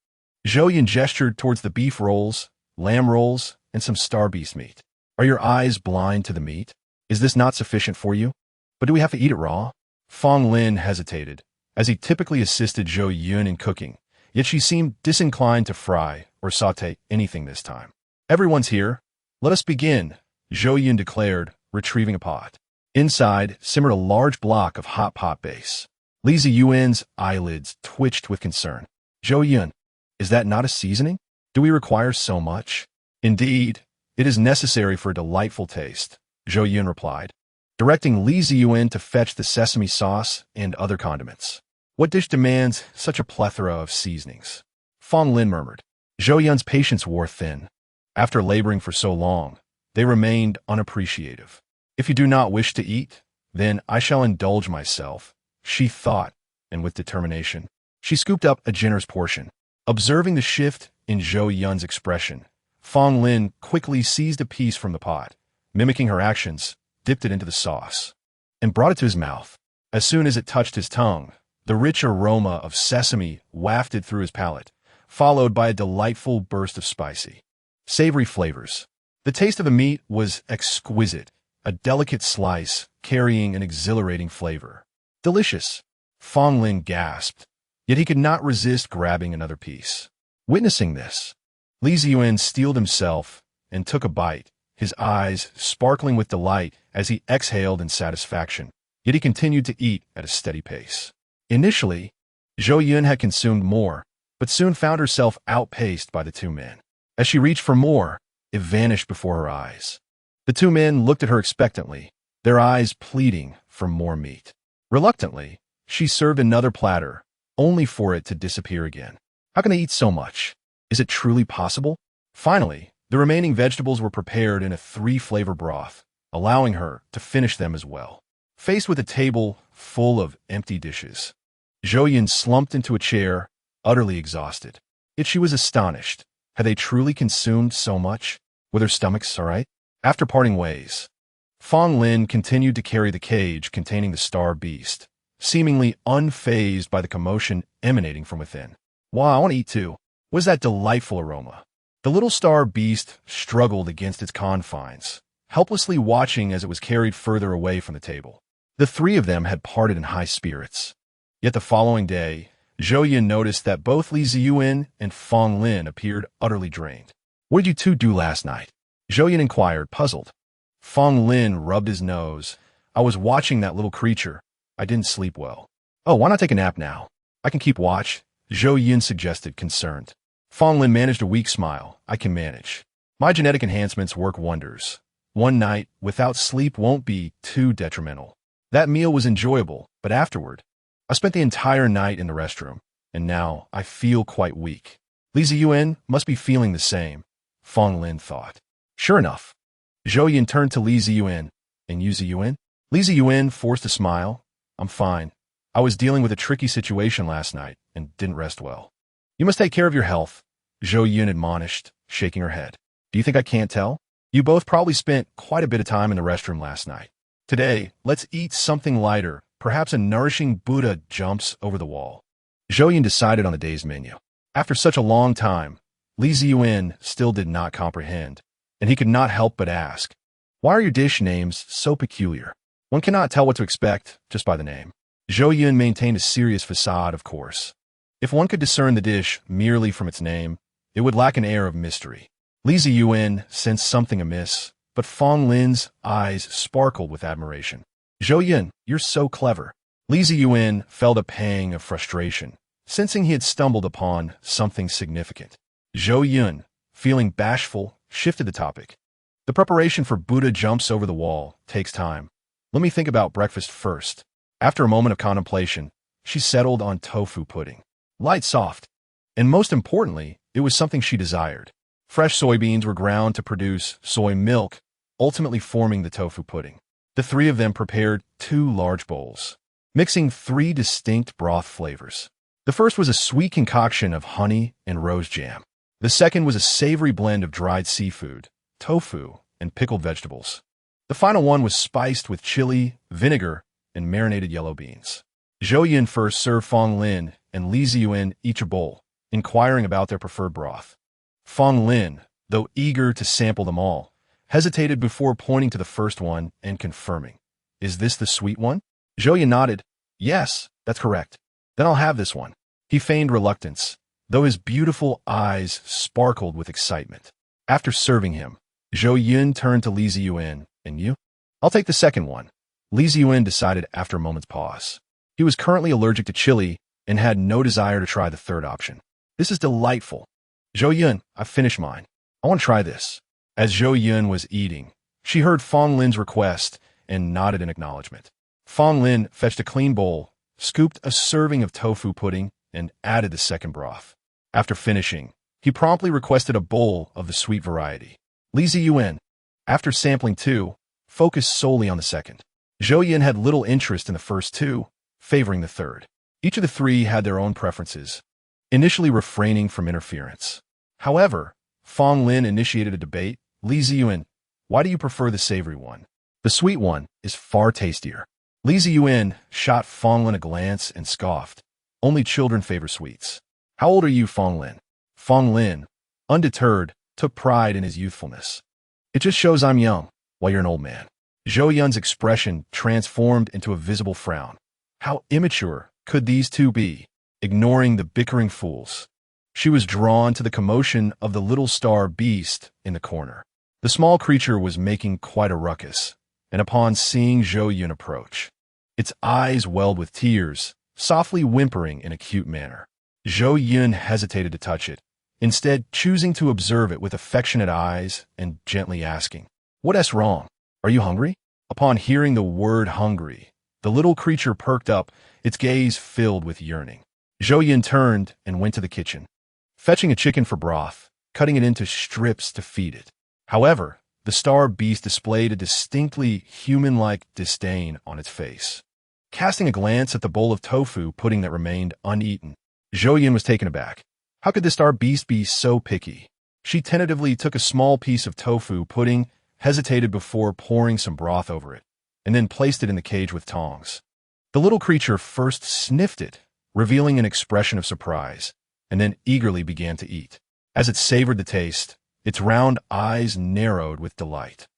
Zhou Yun gestured towards the beef rolls, lamb rolls, and some star beast meat. Are your eyes blind to the meat? Is this not sufficient for you? But do we have to eat it raw? Fong Lin hesitated, as he typically assisted Zhou Yun in cooking, yet she seemed disinclined to fry or saute anything this time. Everyone's here. Let us begin, Zhou Yun declared, retrieving a pot. Inside simmered a large block of hot pot base. Li Ziyuan's eyelids twitched with concern. Zhou Yun, is that not a seasoning? Do we require so much? Indeed, it is necessary for a delightful taste, Zhou Yun replied, directing Li Ziyuan to fetch the sesame sauce and other condiments. What dish demands such a plethora of seasonings? Fong Lin murmured. Zhou Yun's patience wore thin. After laboring for so long, they remained unappreciative. If you do not wish to eat, then I shall indulge myself, she thought, and with determination, she scooped up a generous portion. Observing the shift in Zhou Yun's expression, Fong Lin quickly seized a piece from the pot, mimicking her actions, dipped it into the sauce, and brought it to his mouth. As soon as it touched his tongue, the rich aroma of sesame wafted through his palate, followed by a delightful burst of spicy, savory flavors. The taste of the meat was exquisite, a delicate slice carrying an exhilarating flavor. Delicious, Fong Lin gasped, yet he could not resist grabbing another piece. Witnessing this, Li Ziyuan steeled himself and took a bite, his eyes sparkling with delight as he exhaled in satisfaction, yet he continued to eat at a steady pace. Initially, Zhou Yun had consumed more, but soon found herself outpaced by the two men. As she reached for more, it vanished before her eyes. The two men looked at her expectantly, their eyes pleading for more meat. Reluctantly, she served another platter, only for it to disappear again. How can I eat so much? Is it truly possible? Finally, the remaining vegetables were prepared in a 3-flavor broth, allowing her to finish them as well. Faced with a table full of empty dishes, Zhou Yun slumped into a chair, utterly exhausted. Yet she was astonished. Had they truly consumed so much? Were their stomachs all right? After parting ways, Fong Lin continued to carry the cage containing the star beast, seemingly unfazed by the commotion emanating from within. Wow, I want to eat too. What is that delightful aroma? The little star beast struggled against its confines, helplessly watching as it was carried further away from the table. The three of them had parted in high spirits. Yet the following day, Zhou Yun noticed that both Li Ziyuan and Fong Lin appeared utterly drained. What did you two do last night? Zhou Yun inquired, puzzled. Fong Lin rubbed his nose. I was watching that little creature. I didn't sleep well. Oh, why not take a nap now? I can keep watch, Zhou Yun suggested, concerned. Fong Lin managed a weak smile. I can manage. My genetic enhancements work wonders. One night without sleep won't be too detrimental. That meal was enjoyable, but afterward, I spent the entire night in the restroom, and now I feel quite weak. Li Ziyuan must be feeling the same, Fong Lin thought. Sure enough, Zhou Yun turned to Li Ziyuan. And you, Ziyuan? Li Ziyuan forced a smile. I'm fine. I was dealing with a tricky situation last night and didn't rest well. You must take care of your health, Zhou Yun admonished, shaking her head. Do you think I can't tell? You both probably spent quite a bit of time in the restroom last night. Today, let's eat something lighter, perhaps a nourishing Buddha jumps over the wall. Zhou Yun decided on the day's menu. After such a long time, Li Ziyuan still did not comprehend, and he could not help but ask, why are your dish names so peculiar? One cannot tell what to expect just by the name. Zhou Yun maintained a serious facade, of course. If one could discern the dish merely from its name, it would lack an air of mystery. Li Ziyuan sensed something amiss, but Fong Lin's eyes sparkled with admiration. Zhou Yun, you're so clever. Li Ziyuan felt a pang of frustration, sensing he had stumbled upon something significant. Zhou Yun, feeling bashful, shifted the topic. The preparation for Buddha jumps over the wall takes time. Let me think about breakfast first. After a moment of contemplation, she settled on tofu pudding. Light, soft, and most importantly, it was something she desired. Fresh soybeans were ground to produce soy milk, ultimately forming the tofu pudding. The three of them prepared 2 large bowls, mixing 3 distinct broth flavors. The first was a sweet concoction of honey and rose jam. The second was a savory blend of dried seafood, tofu, and pickled vegetables. The final one was spiced with chili, vinegar, and marinated yellow beans. Zhou Yun first served Fong Lin and Li Ziyuan each a bowl, inquiring about their preferred broth. Fong Lin, though eager to sample them all, hesitated before pointing to the first one and confirming, "Is this the sweet one?" Zhou Yun nodded. "Yes, that's correct." "Then I'll have this one." He feigned reluctance, though his beautiful eyes sparkled with excitement. After serving him, Zhou Yun turned to Li Ziyuan. "And you?" "I'll take the second one," Li Ziyuan decided after a moment's pause. He was currently allergic to chili and had no desire to try the third option. "This is delightful." "Zhou Yun, I've finished mine. I want to try this." As Zhou Yun was eating, she heard Fong Lin's request and nodded in acknowledgement. Fong Lin fetched a clean bowl, scooped a serving of tofu pudding, and added the second broth. After finishing, he promptly requested a bowl of the sweet variety. Li Ziyuan, after sampling 2, focused solely on the second. Zhou Yun had little interest in the first 2, favoring the third. Each of the 3 had their own preferences, initially refraining from interference. However, Fong Lin initiated a debate. "Li Ziyuan, why do you prefer the savory one? The sweet one is far tastier." Li Ziyuan shot Fong Lin a glance and scoffed. "Only children favor sweets." "How old are you, Fong Lin?" Fong Lin, undeterred, took pride in his youthfulness. "It just shows I'm young, while you're an old man." Zhou Yun's expression transformed into a visible frown. How immature could these 2 be? Ignoring the bickering fools, she was drawn to the commotion of the little star beast in the corner. The small creature was making quite a ruckus, and upon seeing Zhou Yun approach, its eyes welled with tears, softly whimpering in a cute manner. Zhou Yun hesitated to touch it, instead choosing to observe it with affectionate eyes and gently asking, "What's wrong? Are you hungry?" Upon hearing the word hungry, the little creature perked up, its gaze filled with yearning. Zhou Yun turned and went to the kitchen, fetching a chicken for broth, cutting it into strips to feed it. However, the star beast displayed a distinctly human-like disdain on its face. Casting a glance at the bowl of tofu pudding that remained uneaten, Zhou Yun was taken aback. How could the star beast be so picky? She tentatively took a small piece of tofu pudding, hesitated before pouring some broth over it, and then placed it in the cage with tongs. The little creature first sniffed it, revealing an expression of surprise, and then eagerly began to eat. As it savored the taste, its round eyes narrowed with delight.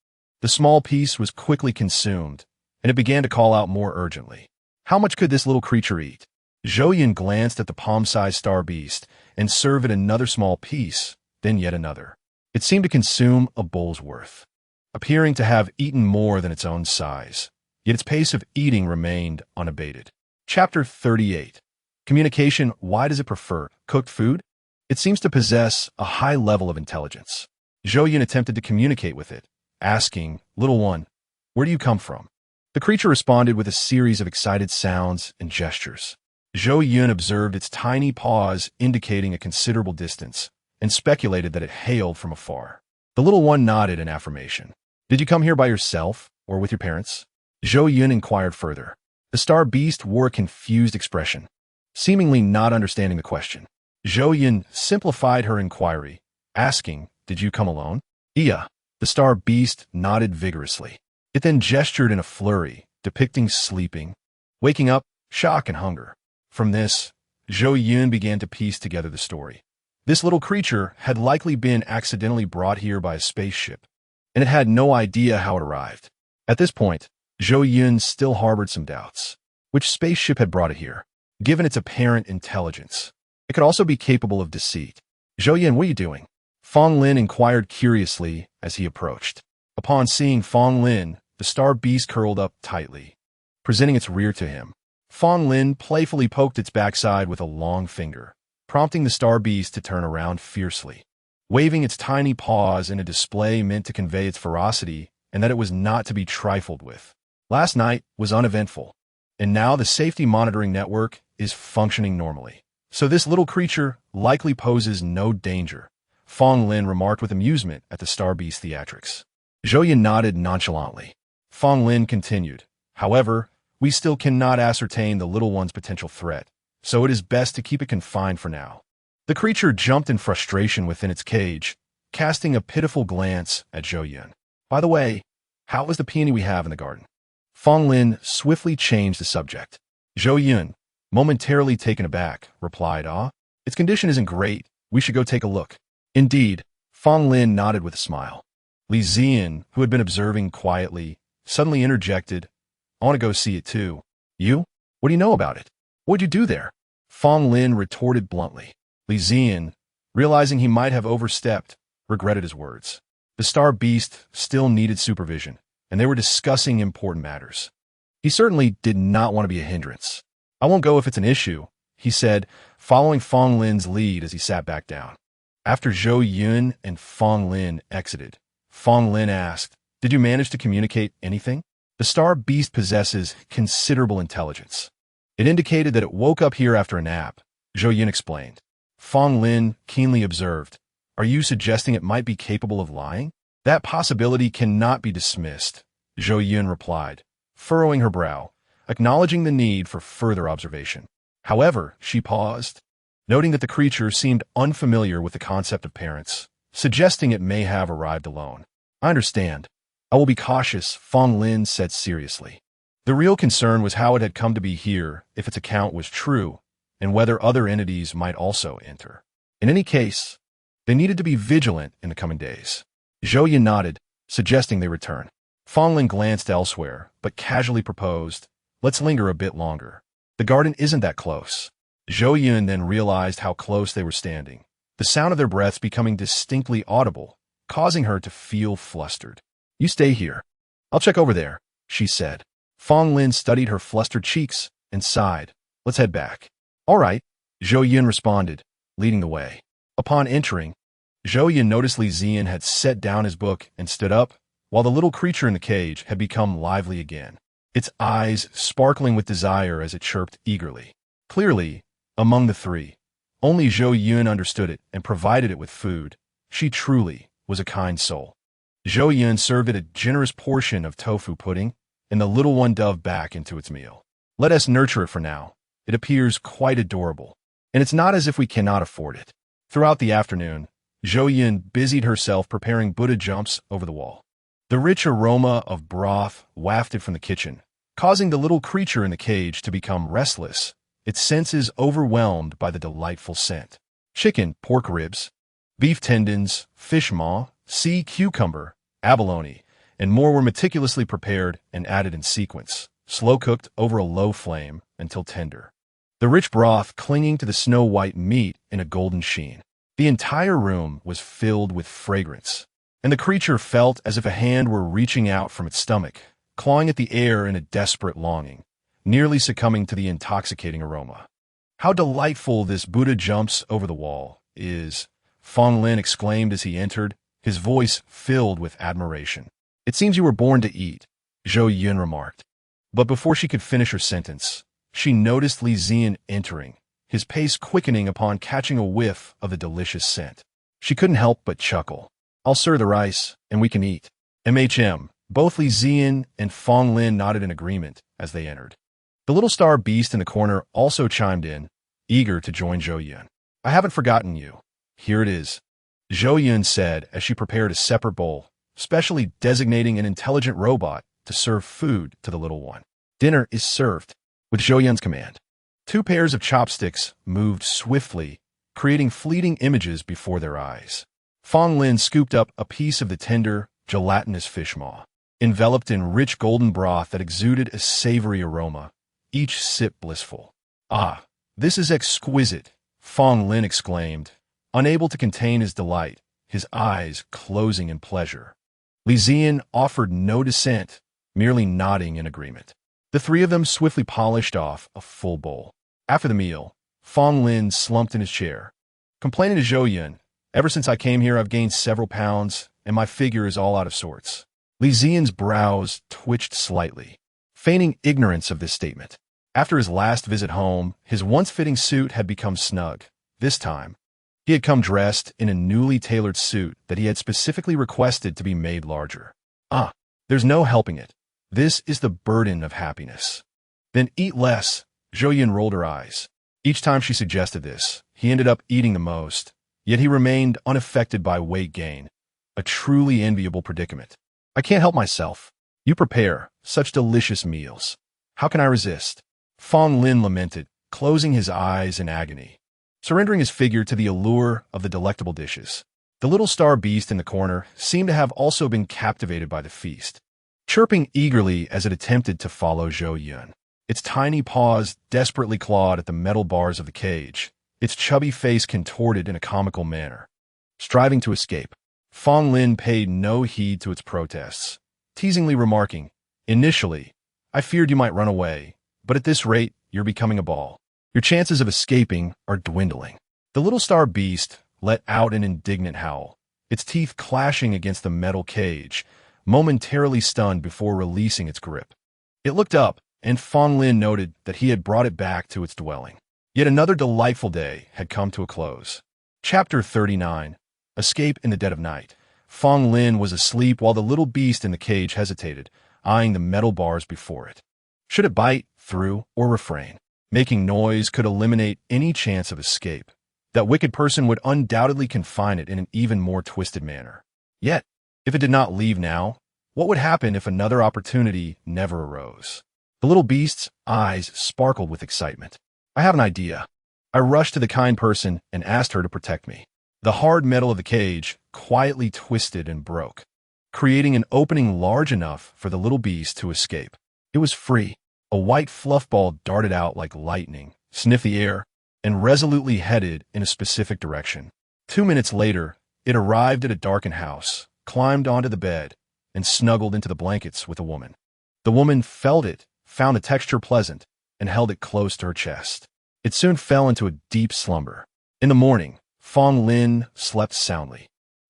The small piece was quickly consumed, and it began to call out more urgently. How much could this little creature eat? Zhou Yun glanced at the palm-sized star beast and served it another small piece, then yet another. It seemed to consume a bowl's worth, appearing to have eaten more than its own size, yet its pace of eating remained unabated. Chapter 38. Communication. Why does it prefer cooked food? It seems to possess a high level of intelligence. Zhou Yun attempted to communicate with it, asking, "Little one, where do you come from?" The creature responded with a series of excited sounds and gestures. Zhou Yun observed its tiny paws indicating a considerable distance, and speculated that it hailed from afar. The little one nodded in affirmation. "Did you come here by yourself, or with your parents?" Zhou Yun inquired further. The star beast wore a confused expression, seemingly not understanding the question. Zhou Yun simplified her inquiry, asking, "Did you come alone?" "Yeah." The star beast nodded vigorously. It then gestured in a flurry, depicting sleeping, waking up, shock, and hunger. From this, Zhou Yun began to piece together the story. This little creature had likely been accidentally brought here by a spaceship, and it had no idea how it arrived. At this point, Zhou Yun still harbored some doubts. Which spaceship had brought it here? Given its apparent intelligence, it could also be capable of deceit. "Zhou Yun, what are you doing?" Fong Lin inquired curiously as he approached. Upon seeing Fong Lin, the star beast curled up tightly, presenting its rear to him. Fong Lin playfully poked its backside with a long finger, prompting the star beast to turn around fiercely, waving its tiny paws in a display meant to convey its ferocity and that it was not to be trifled with. Last night was uneventful, and now the safety monitoring network is functioning normally. So this little creature likely poses no danger, Fong Lin remarked with amusement at the Star Beast theatrics. Zhou Yun nodded nonchalantly. Fong Lin continued, however, we still cannot ascertain the little one's potential threat, so it is best to keep it confined for now. The creature jumped in frustration within its cage, casting a pitiful glance at Zhou Yun. By the way, how is the peony we have in the garden? Fong Lin swiftly changed the subject. Zhou Yun, momentarily taken aback, replied, its condition isn't great. We should go take a look. Indeed, Fong Lin nodded with a smile. Li Ziyan, who had been observing quietly, suddenly interjected, I want to go see it too. You? What do you know about it? What'd you do there? Fong Lin retorted bluntly. Li Ziyan, realizing he might have overstepped, regretted his words. The Star Beast still needed supervision, and they were discussing important matters. He certainly did not want to be a hindrance. I won't go if it's an issue, he said, following Fong Lin's lead as he sat back down. After Zhou Yun and Fong Lin exited, Fong Lin asked, did you manage to communicate anything? The Star Beast possesses considerable intelligence. It indicated that it woke up here after a nap, Zhou Yun explained. Fong Lin keenly observed, are you suggesting it might be capable of lying? That possibility cannot be dismissed, Zhou Yun replied, furrowing her brow, acknowledging the need for further observation. However, she paused, noting that the creature seemed unfamiliar with the concept of parents, suggesting it may have arrived alone. I understand. I will be cautious, Fong Lin said seriously. The real concern was how it had come to be here, if its account was true, and whether other entities might also enter. In any case, they needed to be vigilant in the coming days. Zhou Yun nodded, suggesting they return. Fong Lin glanced elsewhere, but casually proposed, let's linger a bit longer. The garden isn't that close. Zhou Yun then realized how close they were standing, the sound of their breaths becoming distinctly audible, causing her to feel flustered. You stay here. I'll check over there, she said. Fong Lin studied her flustered cheeks and sighed. Let's head back. All right, Zhou Yun responded, leading the way. Upon entering, Zhou Yun noticed Li Ziyan had set down his book and stood up, while the little creature in the cage had become lively again, its eyes sparkling with desire as it chirped eagerly. Clearly, among the three, only Zhou Yun understood it and provided it with food. She truly was a kind soul. Zhou Yun served it a generous portion of tofu pudding, and the little one dove back into its meal. Let us nurture it for now. It appears quite adorable, and it's not as if we cannot afford it. Throughout the afternoon, Zhou Yun busied herself preparing Buddha jumps over the wall. The rich aroma of broth wafted from the kitchen, causing the little creature in the cage to become restless, its senses overwhelmed by the delightful scent. Chicken, pork ribs, beef tendons, fish maw, sea cucumber, abalone, and more were meticulously prepared and added in sequence, slow-cooked over a low flame until tender. The rich broth clinging to the snow-white meat in a golden sheen. The entire room was filled with fragrance, and the creature felt as if a hand were reaching out from its stomach, clawing at the air in a desperate longing, nearly succumbing to the intoxicating aroma. How delightful this Buddha jumps over the wall is, Fong Lin exclaimed as he entered, his voice filled with admiration. It seems you were born to eat, Zhou Yun remarked. But before she could finish her sentence, she noticed Li Ziyan entering, his pace quickening upon catching a whiff of the delicious scent. She couldn't help but chuckle. I'll serve the rice, and we can eat. Both Li Ziyan and Fong Lin nodded in agreement as they entered. The little Star Beast in the corner also chimed in, eager to join Zhou Yun. I haven't forgotten you. Here it is, Zhou Yun said as she prepared a separate bowl, specially designating an intelligent robot to serve food to the little one. Dinner is served, with Zhou Yun's command. 2 pairs of chopsticks moved swiftly, creating fleeting images before their eyes. Fong Lin scooped up a piece of the tender, gelatinous fish maw, enveloped in rich golden broth that exuded a savory aroma, each sip blissful. Ah, this is exquisite, Fong Lin exclaimed, unable to contain his delight, his eyes closing in pleasure. Li Ziyan offered no dissent, merely nodding in agreement. The three of them swiftly polished off a full bowl. After the meal, Fong Lin slumped in his chair, complaining to Zhou Yun, ever since I came here I've gained several pounds, and my figure is all out of sorts. Li Ziyan's brows twitched slightly. feigning ignorance of this statement. After his last visit home, his once-fitting suit had become snug. This time, he had come dressed in a newly tailored suit that he had specifically requested to be made larger. There's no helping it. This is the burden of happiness. Then eat less. Zhou Yun rolled her eyes. Each time she suggested this, he ended up eating the most, yet he remained unaffected by weight gain. A truly enviable predicament. I can't help myself. You prepare such delicious meals. How can I resist? Fong Lin lamented, closing his eyes in agony, surrendering his figure to the allure of the delectable dishes. The little star beast in the corner seemed to have also been captivated by the feast, chirping eagerly as it attempted to follow Zhou Yun. Its tiny paws desperately clawed at the metal bars of the cage, its chubby face contorted in a comical manner, striving to escape. Fong Lin paid no heed to its protests, teasingly remarking, "Initially, I feared you might run away, but at this rate, you're becoming a ball. Your chances of escaping are dwindling." The little star beast let out an indignant howl, its teeth clashing against the metal cage, momentarily stunned before releasing its grip. It looked up, and Fong Lin noted that he had brought it back to its dwelling. Yet another delightful day had come to a close. Chapter 39. Escape in the Dead of Night. Fong Lin was asleep while the little beast in the cage hesitated, eyeing the metal bars before it. Should it bite through or refrain? Making noise could eliminate any chance of escape. That wicked person would undoubtedly confine it in an even more twisted manner. Yet, if it did not leave now, what would happen if another opportunity never arose? The little beast's eyes sparkled with excitement. I have an idea. I rushed to the kind person and asked her to protect me. The hard metal of the cage quietly twisted and broke, creating an opening large enough for the little beast to escape. It was free. A white fluff ball darted out like lightning, sniffed the air, and resolutely headed in a specific direction. 2 minutes later, it arrived at a darkened house, climbed onto the bed, and snuggled into the blankets with a woman. The woman felt it, found the texture pleasant, and held it close to her chest. It soon fell into a deep slumber. In the morning, Fong Lin slept soundly,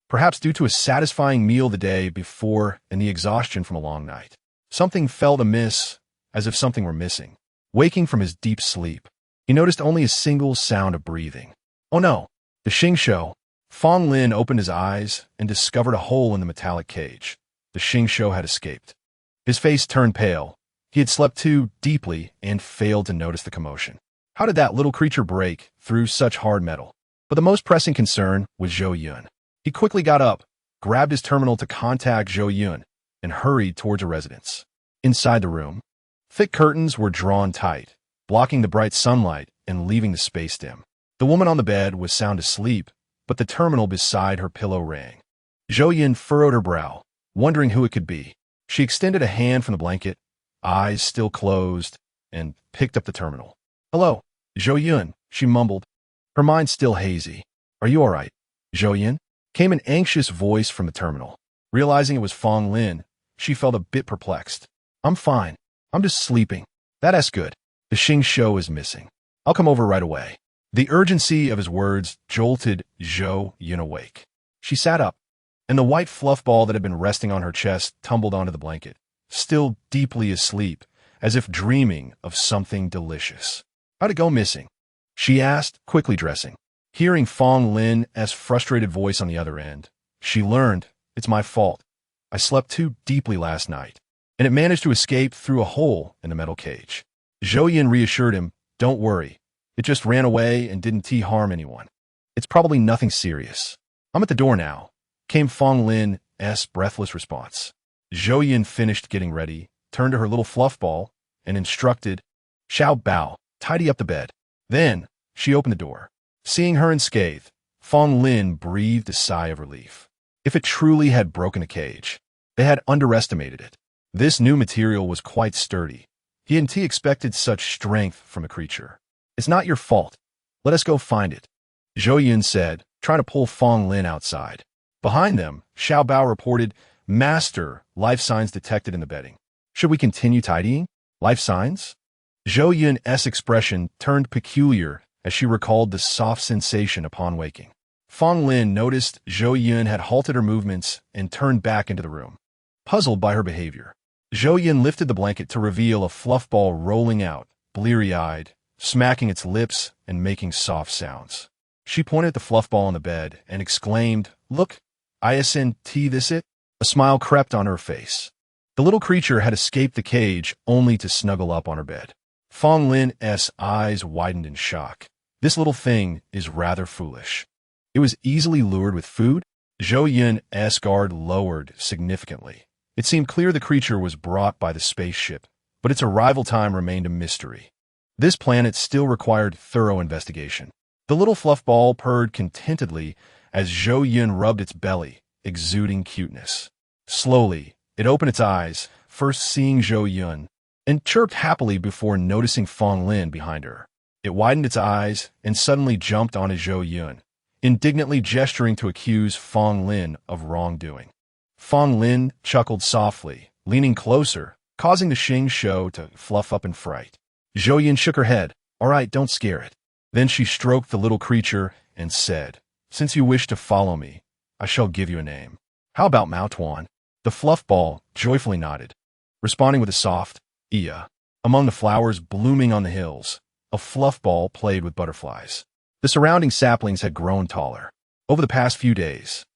perhaps due to a satisfying meal the day before and the exhaustion from a long night. Something felt amiss, as if something were missing. Waking from his deep sleep, he noticed only a single sound of breathing. Oh no! The Xing Shou. Fong Lin opened his eyes and discovered a hole in the metallic cage. The Xing Shou had escaped. His face turned pale. He had slept too deeply and failed to notice the commotion. How did that little creature break through such hard metal? But the most pressing concern was Zhou Yun. He quickly got up, grabbed his terminal to contact Zhou Yun, and hurried towards a residence. Inside the room, thick curtains were drawn tight, blocking the bright sunlight and leaving the space dim. The woman on the bed was sound asleep, but the terminal beside her pillow rang. Zhou Yun furrowed her brow, wondering who it could be. She extended a hand from the blanket, eyes still closed, and picked up the terminal. "Hello, Zhou Yun," she mumbled, her mind still hazy. "Are you all right, Zhou Yun?" Came an anxious voice from the terminal. Realizing it was Fong Lin, she felt a bit perplexed. "I'm fine. I'm just sleeping." "That's good. The Xing Shou is missing. I'll come over right away." The urgency of his words jolted Zhou Yun awake. She sat up, and the white fluff ball that had been resting on her chest tumbled onto the blanket, still deeply asleep, as if dreaming of something delicious. "How'd it go missing?" she asked, quickly dressing. Hearing Fong Lin's frustrated voice on the other end, she learned, "It's my fault. I slept too deeply last night, and it managed to escape through a hole in the metal cage." Zhou Yun reassured him, "Don't worry. It just ran away and didn't harm anyone. It's probably nothing serious." "I'm at the door now," came Fong Lin's breathless response. Zhou Yun finished getting ready, turned to her little fluff ball, and instructed, "Xiao Bao, tidy up the bed." Then, she opened the door. Seeing her unscathed, Fong Lin breathed a sigh of relief. If it truly had broken the cage, they had underestimated it. This new material was quite sturdy. He hadn't expected such strength from a creature. "It's not your fault. Let us go find it," Zhou Yun said, trying to pull Fong Lin outside. Behind them, Xiao Bao reported, "Master, life signs detected in the bedding. Should we continue tidying? Life signs?" Zhou Yun's expression turned peculiar as she recalled the soft sensation upon waking. Fong Lin noticed Zhou Yun had halted her movements and turned back into the room, puzzled by her behavior. Zhou Yun lifted the blanket to reveal a fluff ball rolling out, bleary-eyed, smacking its lips and making soft sounds. She pointed at the fluff ball on the bed and exclaimed, "Look, isn't this it?" A smile crept on her face. The little creature had escaped the cage only to snuggle up on her bed. Fong Lin's eyes widened in shock. This little thing is rather foolish. It was easily lured with food? Zhou Yun's guard lowered significantly. It seemed clear the creature was brought by the spaceship, but its arrival time remained a mystery. This planet still required thorough investigation. The little fluff ball purred contentedly as Zhou Yun rubbed its belly, exuding cuteness. Slowly, it opened its eyes, first seeing Zhou Yun, and chirped happily before noticing Fong Lin behind her. It widened its eyes and suddenly jumped onto Zhou Yun, indignantly gesturing to accuse Fong Lin of wrongdoing. Fong Lin chuckled softly, leaning closer, causing the Xing show to fluff up in fright. Zhou Yun shook her head. "All right, don't scare it." Then she stroked the little creature and said, "Since you wish to follow me, I shall give you a name. How about Mao Tuan?" The fluff ball joyfully nodded, responding with a soft, "Iya." Among the flowers blooming on the hills, a fluff ball played with butterflies. The surrounding saplings had grown taller. Over the past few days,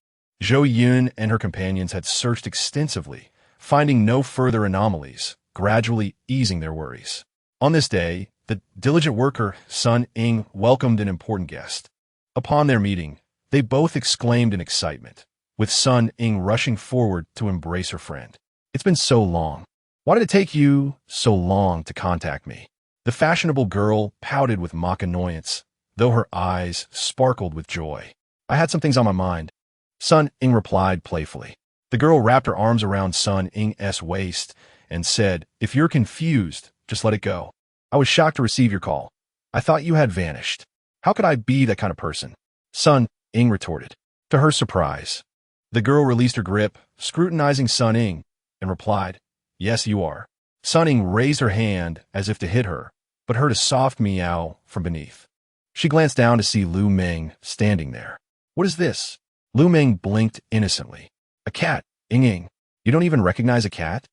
Zhou Yun and her companions had searched extensively, finding no further anomalies, gradually easing their worries. On this day, the diligent worker, Sun Ying, welcomed an important guest. Upon their meeting, they both exclaimed in excitement, with Sun Ying rushing forward to embrace her friend. "It's been so long. Why did it take you so long to contact me?" The fashionable girl pouted with mock annoyance, though her eyes sparkled with joy. "I had some things on my mind," Sun Ying replied playfully. The girl wrapped her arms around Sun Ying's waist and said, "If you're confused, just let it go. I was shocked to receive your call. I thought you had vanished. How could I be that kind of person?" Sun Ying retorted. To her surprise, the girl released her grip, scrutinizing Sun Ying, and replied, "Yes, you are." Sun Ying raised her hand as if to hit her, but heard a soft meow from beneath. She glanced down to see Lu Meng standing there. "What is this?" Lu Meng blinked innocently. "A cat, Ying. You don't even recognize a cat?"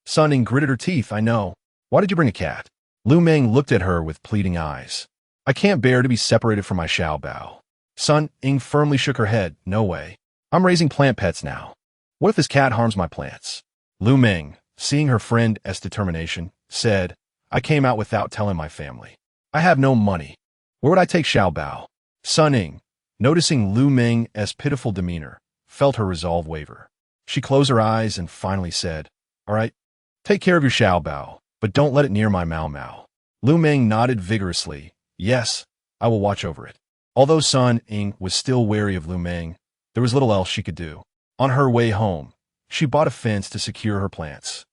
Sun Ying gritted her teeth. "I know. Why did you bring a cat?" Lu Meng looked at her with pleading eyes. "I can't bear to be separated from my Xiao Bao." Sun Ying firmly shook her head. "No way. I'm raising plant pets now. What if this cat harms my plants?" Lu Meng, seeing her friend's determination, said, "I came out without telling my family. I have no money. Where would I take Xiao Bao?" Sun Ying, noticing Lu Meng's pitiful demeanor, felt her resolve waver. She closed her eyes and finally said, "All right, take care of your Xiao Bao, but don't let it near my Mao Mao." Lu Meng nodded vigorously. "Yes, I will watch over it." Although Sun Ying was still wary of Lu Meng, there was little else she could do. On her way home, she bought a fence to secure her plants,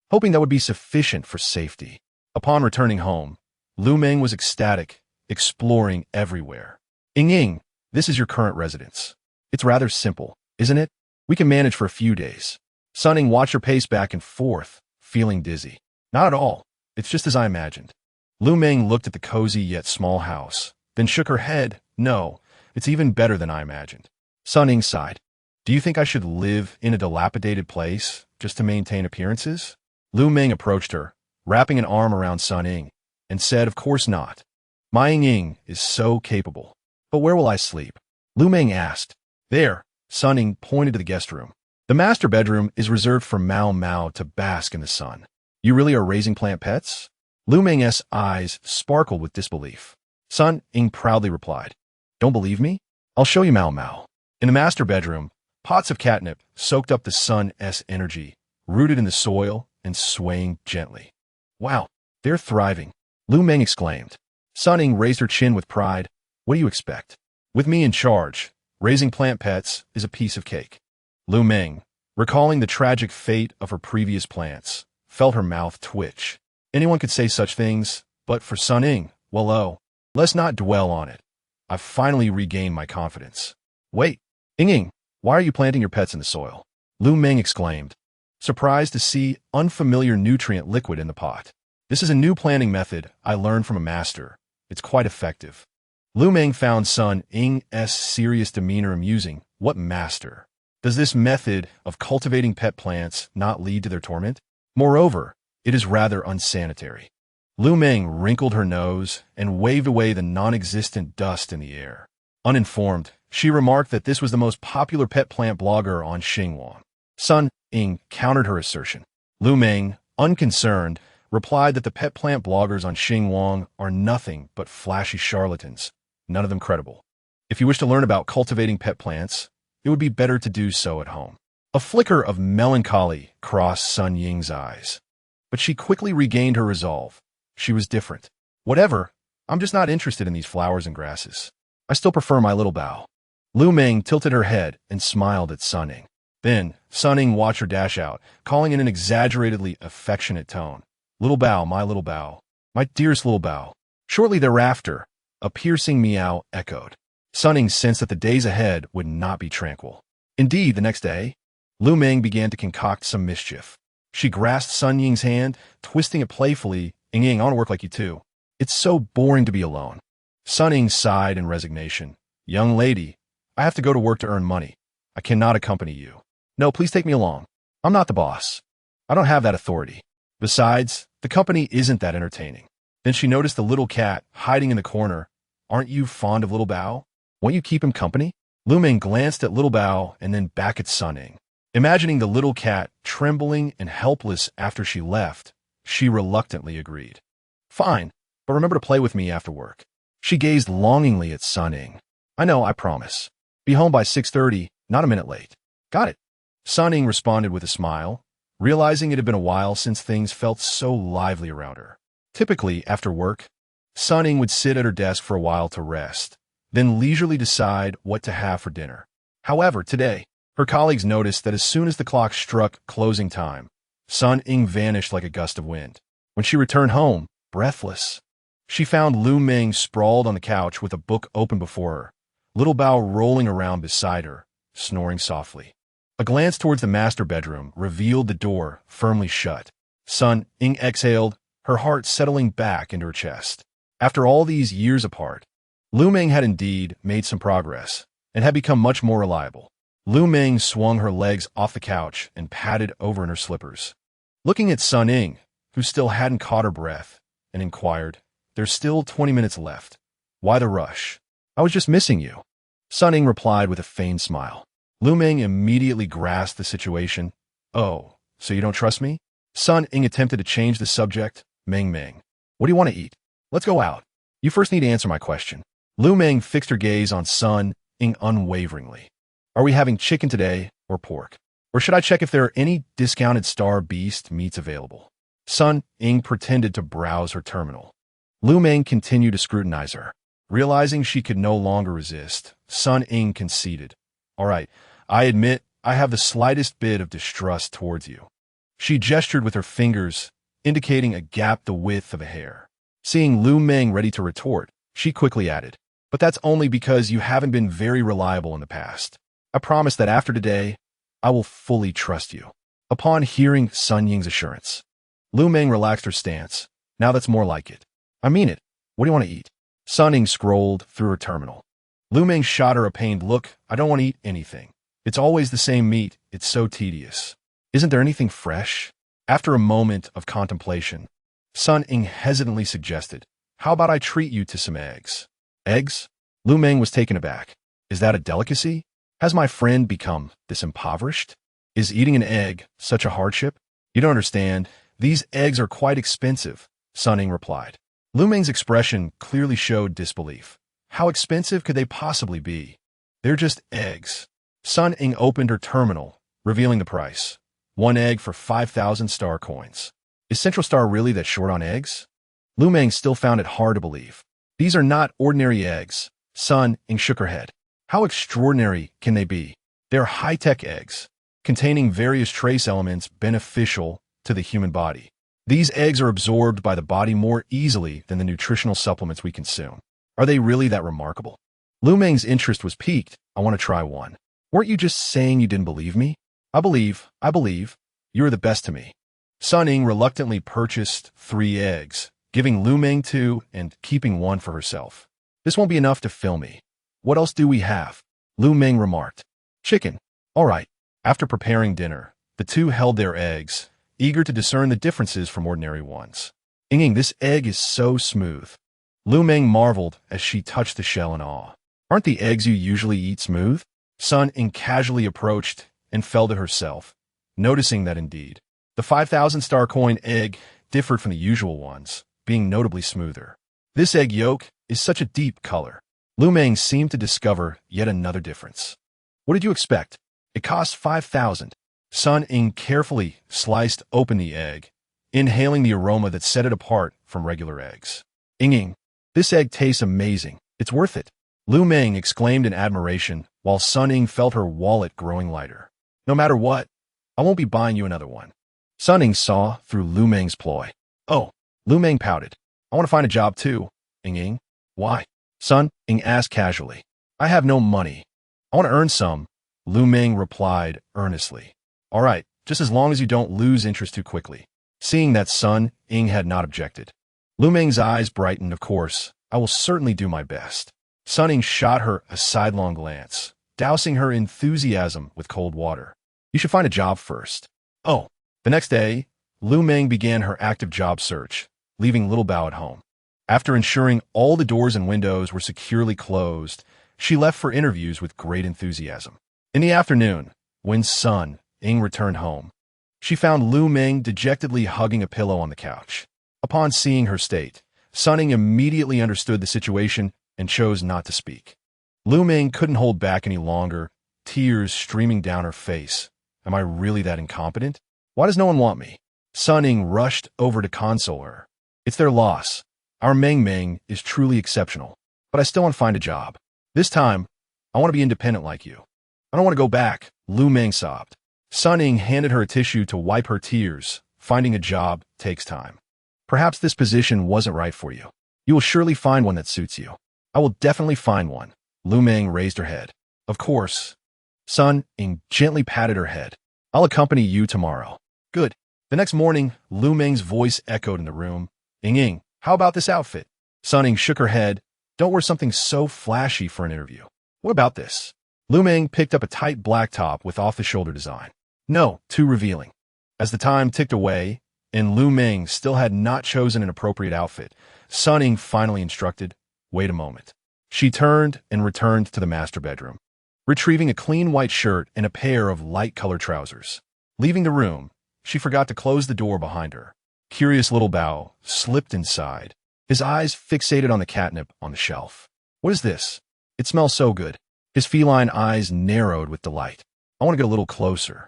hoping that would be sufficient for safety. Upon returning home, Lu Meng was ecstatic, exploring everywhere. "Ying, this is your current residence. It's rather simple, isn't it? We can manage for a few days." Sun Ying watched her pace back and forth, feeling dizzy. "Not at all. It's just as I imagined." Lu Meng looked at the cozy yet small house, then shook her head. "No, it's even better than I imagined." Sun Ying sighed. "Do you think I should live in a dilapidated place just to maintain appearances?" Lu Meng approached her, wrapping an arm around Sun Ying, and said, "Of course not. My Ying is so capable. But where will I sleep?" Lu Meng asked. "There." Sun Ying pointed to the guest room. "The master bedroom is reserved for Mao Mao to bask in the sun." "You really are raising plant pets?" Lu Meng's eyes sparkled with disbelief. Sun Ying proudly replied, "Don't believe me? I'll show you Mao Mao." In the master bedroom, pots of catnip soaked up the sun's energy, rooted in the soil and swaying gently. "Wow, they're thriving," Lu Meng exclaimed. Sun Ying raised her chin with pride. "What do you expect? With me in charge, raising plant pets is a piece of cake." Lu Meng, recalling the tragic fate of her previous plants, felt her mouth twitch. Anyone could say such things, but for Sun Ying, well, oh, let's not dwell on it. I've finally regained my confidence. "Wait, Ying, why are you planting your pets in the soil?" Lu Meng exclaimed, surprised to see unfamiliar nutrient liquid in the pot. "This is a new planting method I learned from a master. It's quite effective." Lu Meng found Sun Ying's serious demeanor amusing. "What master? Does this method of cultivating pet plants not lead to their torment?" Moreover, it is rather unsanitary. Lu Meng wrinkled her nose and waved away the non-existent dust in the air. Uninformed, she remarked that this was the most popular pet plant blogger on Xinhua. Sun Ying countered her assertion. Lu Meng, unconcerned, replied that the pet plant bloggers on Xinhua are nothing but flashy charlatans, none of them credible. If you wish to learn about cultivating pet plants, it would be better to do so at home. A flicker of melancholy crossed Sun Ying's eyes, but she quickly regained her resolve. She was different. Whatever, I'm just not interested in these flowers and grasses. I still prefer my little Bao. Lu Meng tilted her head and smiled at Sun Ying. Then, Sun Ying watched her dash out, calling in an exaggeratedly affectionate tone. Little Bao, my dearest little Bao. Shortly thereafter, a piercing meow echoed. Sun Ying sensed that the days ahead would not be tranquil. Indeed, the next day, Lu Meng began to concoct some mischief. She grasped Sun Ying's hand, twisting it playfully. Ying, I want to work like you too. It's so boring to be alone. Sun Ying sighed in resignation. Young lady, I have to go to work to earn money. I cannot accompany you. No, please take me along. I'm not the boss. I don't have that authority. Besides, the company isn't that entertaining. Then she noticed the little cat hiding in the corner. Aren't you fond of little Bao? Won't you keep him company? Lu Meng glanced at little Bao and then back at Sun Ying. Imagining the little cat trembling and helpless after she left, she reluctantly agreed. Fine, but remember to play with me after work. She gazed longingly at Sun Ying. I know, I promise. Be home by 6:30, not a minute late. Got it. Sun Ying responded with a smile, realizing it had been a while since things felt so lively around her. Typically, after work, Sun Ying would sit at her desk for a while to rest, then leisurely decide what to have for dinner. However, today, her colleagues noticed that as soon as the clock struck closing time, Sun Ying vanished like a gust of wind. When she returned home, breathless, she found Lu Meng sprawled on the couch with a book open before her, little Bao rolling around beside her, snoring softly. A glance towards the master bedroom revealed the door firmly shut. Sun Ying exhaled, her heart settling back into her chest. After all these years apart, Lu Meng had indeed made some progress and had become much more reliable. Lu Meng swung her legs off the couch and padded over in her slippers. Looking at Sun Ying, who still hadn't caught her breath, and inquired, There's still 20 minutes left. Why the rush? I was just missing you. Sun Ying replied with a feigned smile. Lu Meng immediately grasped the situation. Oh, so you don't trust me? Sun Ying attempted to change the subject. Meng, what do you want to eat? Let's go out. You first need to answer my question. Lu Meng fixed her gaze on Sun Ying unwaveringly. Are we having chicken today or pork? Or should I check if there are any discounted Star Beast meats available? Sun Ying pretended to browse her terminal. Lu Meng continued to scrutinize her. Realizing she could no longer resist, Sun Ying conceded. All right, I admit I have the slightest bit of distrust towards you. She gestured with her fingers, indicating a gap the width of a hair. Seeing Lu Meng ready to retort, she quickly added, But that's only because you haven't been very reliable in the past. I promise that after today, I will fully trust you. Upon hearing Sun Ying's assurance, Lu Meng relaxed her stance. Now that's more like it. I mean it. What do you want to eat? Sun Ying scrolled through her terminal. Lu Meng shot her a pained look. I don't want to eat anything. It's always the same meat. It's so tedious. Isn't there anything fresh? After a moment of contemplation, Sun Ying hesitantly suggested, How about I treat you to some eggs? Eggs? Lu Meng was taken aback. Is that a delicacy? Has my friend become this impoverished? Is eating an egg such a hardship? You don't understand. These eggs are quite expensive, Sun Ying replied. Lu Meng's expression clearly showed disbelief. How expensive could they possibly be? They're just eggs. Sun Ying opened her terminal, revealing the price. 1 egg for 5,000 star coins. Is Central Star really that short on eggs? Lu Meng still found it hard to believe. These are not ordinary eggs. Sun Ying shook her head. How extraordinary can they be? They're high-tech eggs, containing various trace elements beneficial to the human body. These eggs are absorbed by the body more easily than the nutritional supplements we consume. Are they really that remarkable? Lu Meng's interest was piqued. I want to try one. Weren't you just saying you didn't believe me? I believe. You are the best to me. Sun Ying reluctantly purchased 3 eggs, giving Lu Meng 2 and keeping 1 for herself. This won't be enough to fill me. What else do we have? Lu Meng remarked. Chicken. All right. After preparing dinner, the two held their eggs, eager to discern the differences from ordinary ones. Ying, this egg is so smooth. Lu Meng marveled as she touched the shell in awe. Aren't the eggs you usually eat smooth? Sun Ying casually approached and fell to herself, noticing that indeed, the 5,000 star coin egg differed from the usual ones, being notably smoother. This egg yolk is such a deep color. Lu Meng seemed to discover yet another difference. What did you expect? It cost 5,000. Sun Ying carefully sliced open the egg, inhaling the aroma that set it apart from regular eggs. Ying, this egg tastes amazing. It's worth it. Lu Meng exclaimed in admiration, while Sun Ying felt her wallet growing lighter. No matter what, I won't be buying you another one. Sun Ying saw through Lu Meng's ploy. Oh, Lu Meng pouted. I want to find a job too. Ying. Why? Sun Ying asked casually. I have no money. I want to earn some, Lu Meng replied earnestly. All right, just as long as you don't lose interest too quickly. Seeing that Sun Ying had not objected, Lu Meng's eyes brightened. Of course, I will certainly do my best. Sun Ying shot her a sidelong glance, dousing her enthusiasm with cold water. You should find a job first. Oh, the next day, Lu Meng began her active job search, leaving Little Bao at home. After ensuring all the doors and windows were securely closed, she left for interviews with great enthusiasm. In the afternoon, when Sun Ying returned home, she found Lu Meng dejectedly hugging a pillow on the couch. Upon seeing her state, Sun Ying immediately understood the situation and chose not to speak. Lu Meng couldn't hold back any longer, tears streaming down her face. Am I really that incompetent? Why does no one want me? Sun Ying rushed over to console her. It's their loss. Our Meng Meng is truly exceptional, but I still want to find a job. This time, I want to be independent like you. I don't want to go back, Lu Meng sobbed. Sun Ying handed her a tissue to wipe her tears. Finding a job takes time. Perhaps this position wasn't right for you. You will surely find one that suits you. I will definitely find one. Lu Meng raised her head. Of course. Sun Ying gently patted her head. I'll accompany you tomorrow. Good. The next morning, Lu Meng's voice echoed in the room. Ying, how about this outfit? Sun Ying shook her head. Don't wear something so flashy for an interview. What about this? Lu Meng picked up a tight black top with off-the-shoulder design. No, too revealing. As the time ticked away, and Lu Meng still had not chosen an appropriate outfit, Sun Ying finally instructed, wait a moment. She turned and returned to the master bedroom, retrieving a clean white shirt and a pair of light-colored trousers. Leaving the room, she forgot to close the door behind her. Curious Little Bao slipped inside, his eyes fixated on the catnip on the shelf. What is this? It smells so good. His feline eyes narrowed with delight. I want to get a little closer.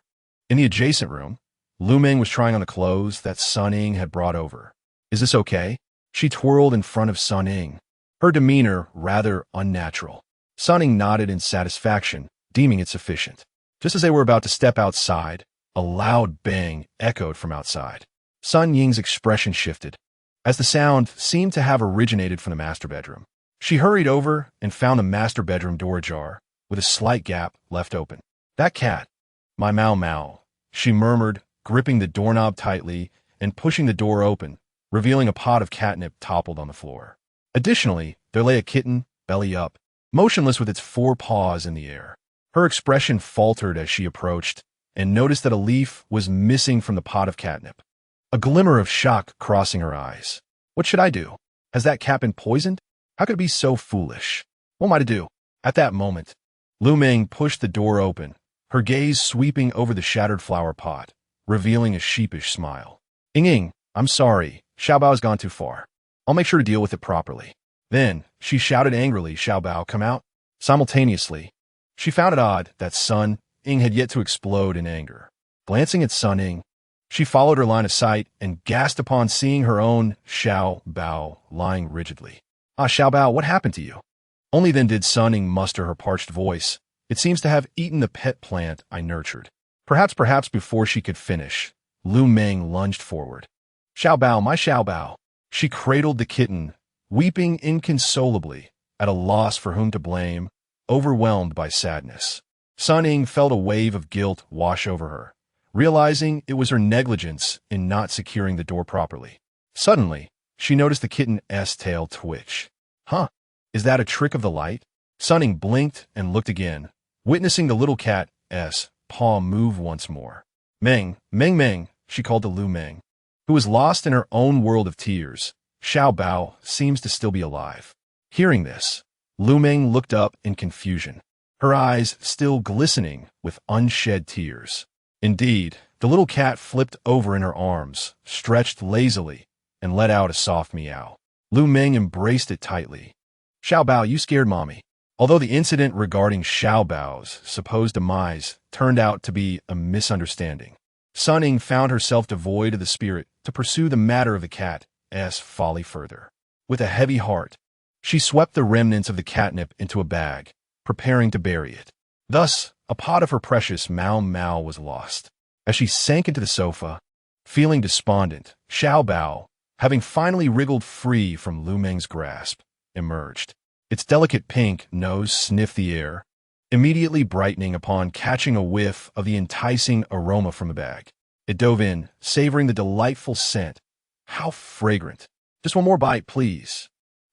In the adjacent room, Lu Meng was trying on the clothes that Sun Ying had brought over. Is this okay? She twirled in front of Sun Ying, her demeanor rather unnatural. Sun Ying nodded in satisfaction, deeming it sufficient. Just as they were about to step outside, a loud bang echoed from outside. Sun Ying's expression shifted, as the sound seemed to have originated from the master bedroom. She hurried over and found the master bedroom door ajar, with a slight gap left open. That cat. My Mao Mao, she murmured, gripping the doorknob tightly and pushing the door open, revealing a pot of catnip toppled on the floor. Additionally, there lay a kitten, belly up, motionless with its 4 paws in the air. Her expression faltered as she approached and noticed that a leaf was missing from the pot of catnip. A glimmer of shock crossing her eyes. What should I do? Has that cat been poisoned? How could it be so foolish? What am I to do? At that moment, Lu Meng pushed the door open, her gaze sweeping over the shattered flower pot, revealing a sheepish smile. Ying, I'm sorry, Xiao Bao has gone too far. I'll make sure to deal with it properly. Then, she shouted angrily, Xiao Bao, come out. Simultaneously, she found it odd that Sun Ying had yet to explode in anger. Glancing at Sun Ying, she followed her line of sight and gasped upon seeing her own Xiao Bao lying rigidly. Ah, Xiao Bao, what happened to you? Only then did Sun Ying muster her parched voice. It seems to have eaten the pet plant I nurtured. Perhaps before she could finish, Lu Meng lunged forward. Xiao Bao, my Xiao Bao. She cradled the kitten, weeping inconsolably, at a loss for whom to blame, overwhelmed by sadness. Sun Ying felt a wave of guilt wash over her, realizing it was her negligence in not securing the door properly. Suddenly, she noticed the kitten's tail twitch. Huh, is that a trick of the light? Sun Ying blinked and looked again, witnessing the little cat's paw move once more. Meng, she called to Lu Meng, who was lost in her own world of tears. Xiao Bao seems to still be alive. Hearing this, Lu Meng looked up in confusion, her eyes still glistening with unshed tears. Indeed, the little cat flipped over in her arms, stretched lazily, and let out a soft meow. Lu Meng embraced it tightly. Xiao Bao, you scared mommy. Although the incident regarding Xiao Bao's supposed demise turned out to be a misunderstanding, Sun Ying found herself devoid of the spirit to pursue the matter of the cat's folly further. With a heavy heart, she swept the remnants of the catnip into a bag, preparing to bury it. Thus, a pot of her precious Mao Mao was lost. As she sank into the sofa, feeling despondent, Xiao Bao, having finally wriggled free from Lu Meng's grasp, emerged. Its delicate pink nose sniffed the air, immediately brightening upon catching a whiff of the enticing aroma from the bag. It dove in, savoring the delightful scent. How fragrant. Just one more bite, please.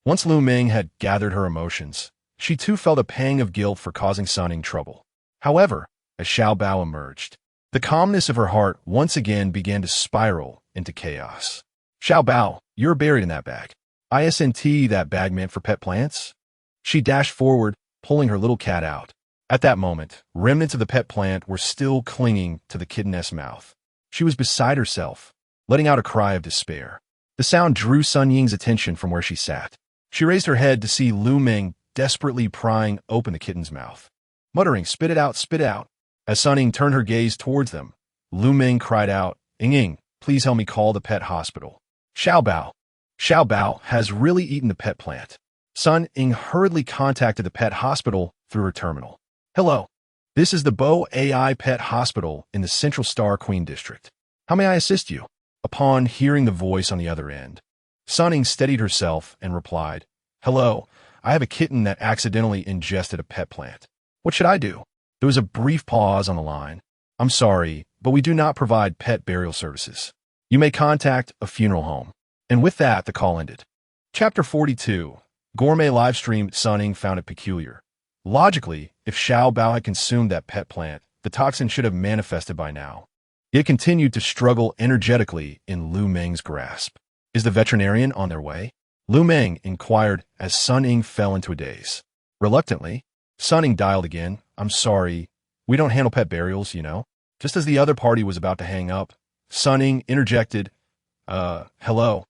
Once Lu Meng had gathered her emotions, she too felt a pang of guilt for causing Sun Ying trouble. However, as Xiao Bao emerged, the calmness of her heart once again began to spiral into chaos. Xiao Bao, you're buried in that bag. ISNT, that bag meant for pet plants? She dashed forward, pulling her little cat out. At that moment, remnants of the pet plant were still clinging to the kitteness mouth. She was beside herself, letting out a cry of despair. The sound drew Sun Ying's attention from where she sat. She raised her head to see Lu Meng desperately prying open the kitten's mouth, muttering, "Spit it out, spit it out." As Sun Ying turned her gaze towards them, Lu Meng cried out, "Ying, please help me call the pet hospital. Xiao Bao has really eaten the pet plant." Sun Ying hurriedly contacted the pet hospital through her terminal. "Hello, this is the Bo AI Pet Hospital in the Central Star Queen District. How may I assist you?" Upon hearing the voice on the other end, Sun Ying steadied herself and replied, "Hello, I have a kitten that accidentally ingested a pet plant. What should I do?" There was a brief pause on the line. "I'm sorry, but we do not provide pet burial services. You may contact a funeral home." And with that, the call ended. Chapter 42. Gourmet Livestream. Sun Ying found it peculiar. Logically, if Xiao Bao had consumed that pet plant, the toxin should have manifested by now. It continued to struggle energetically in Lu Meng's grasp. "Is the veterinarian on their way?" Lu Meng inquired as Sun Ying fell into a daze. Reluctantly, Sun Ying dialed again. "I'm sorry, we don't handle pet burials, you know." Just as the other party was about to hang up, Sun Ying interjected, hello.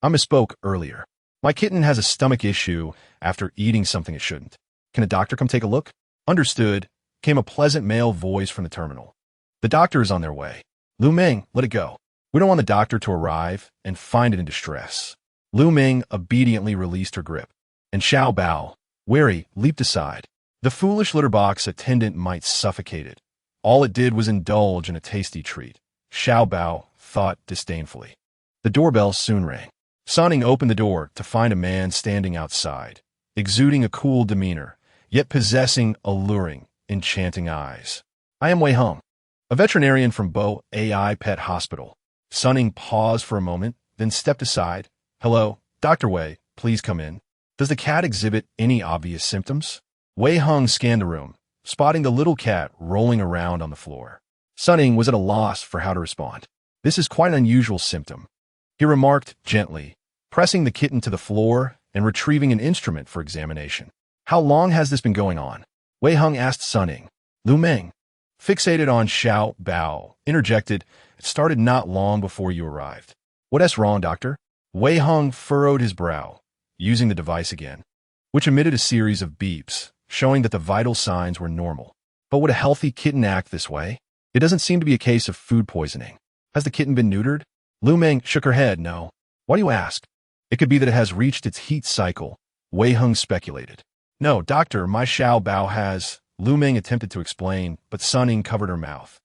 I misspoke earlier. My kitten has a stomach issue after eating something it shouldn't. Can a doctor come take a look?" "Understood," came a pleasant male voice from the terminal. "The doctor is on their way." "Lu Meng, let it go. We don't want the doctor to arrive and find it in distress." Lu Meng obediently released her grip, and Xiao Bao, wary, leaped aside. The foolish litter box attendant might suffocate it. All it did was indulge in a tasty treat, Xiao Bao thought disdainfully. The doorbell soon rang. Sun Ying opened the door to find a man standing outside, exuding a cool demeanor, yet possessing alluring, enchanting eyes. "I am Wei Hung, a veterinarian from Bo AI Pet Hospital." Sun Ying paused for a moment, then stepped aside. "Hello, Dr. Wei, please come in. Does the cat exhibit any obvious symptoms?" Wei Hung scanned the room, spotting the little cat rolling around on the floor. Sun Ying was at a loss for how to respond. "This is quite an unusual symptom," he remarked gently, pressing the kitten to the floor and retrieving an instrument for examination. "How long has this been going on?" Wei Hung asked Sun Ying. Lu Meng, fixated on Xiao Bao, interjected, "It started not long before you arrived." "What's wrong, doctor?" Wei Hung furrowed his brow, using the device again, which emitted a series of beeps, showing that the vital signs were normal. "But would a healthy kitten act this way? It doesn't seem to be a case of food poisoning. Has the kitten been neutered?" Lu Meng shook her head. "No." "Why do you ask?" "It could be that it has reached its heat cycle," Wei Hung speculated. "No, doctor, my Xiao Bao has..." Lu Meng attempted to explain, but Sun Ying covered her mouth.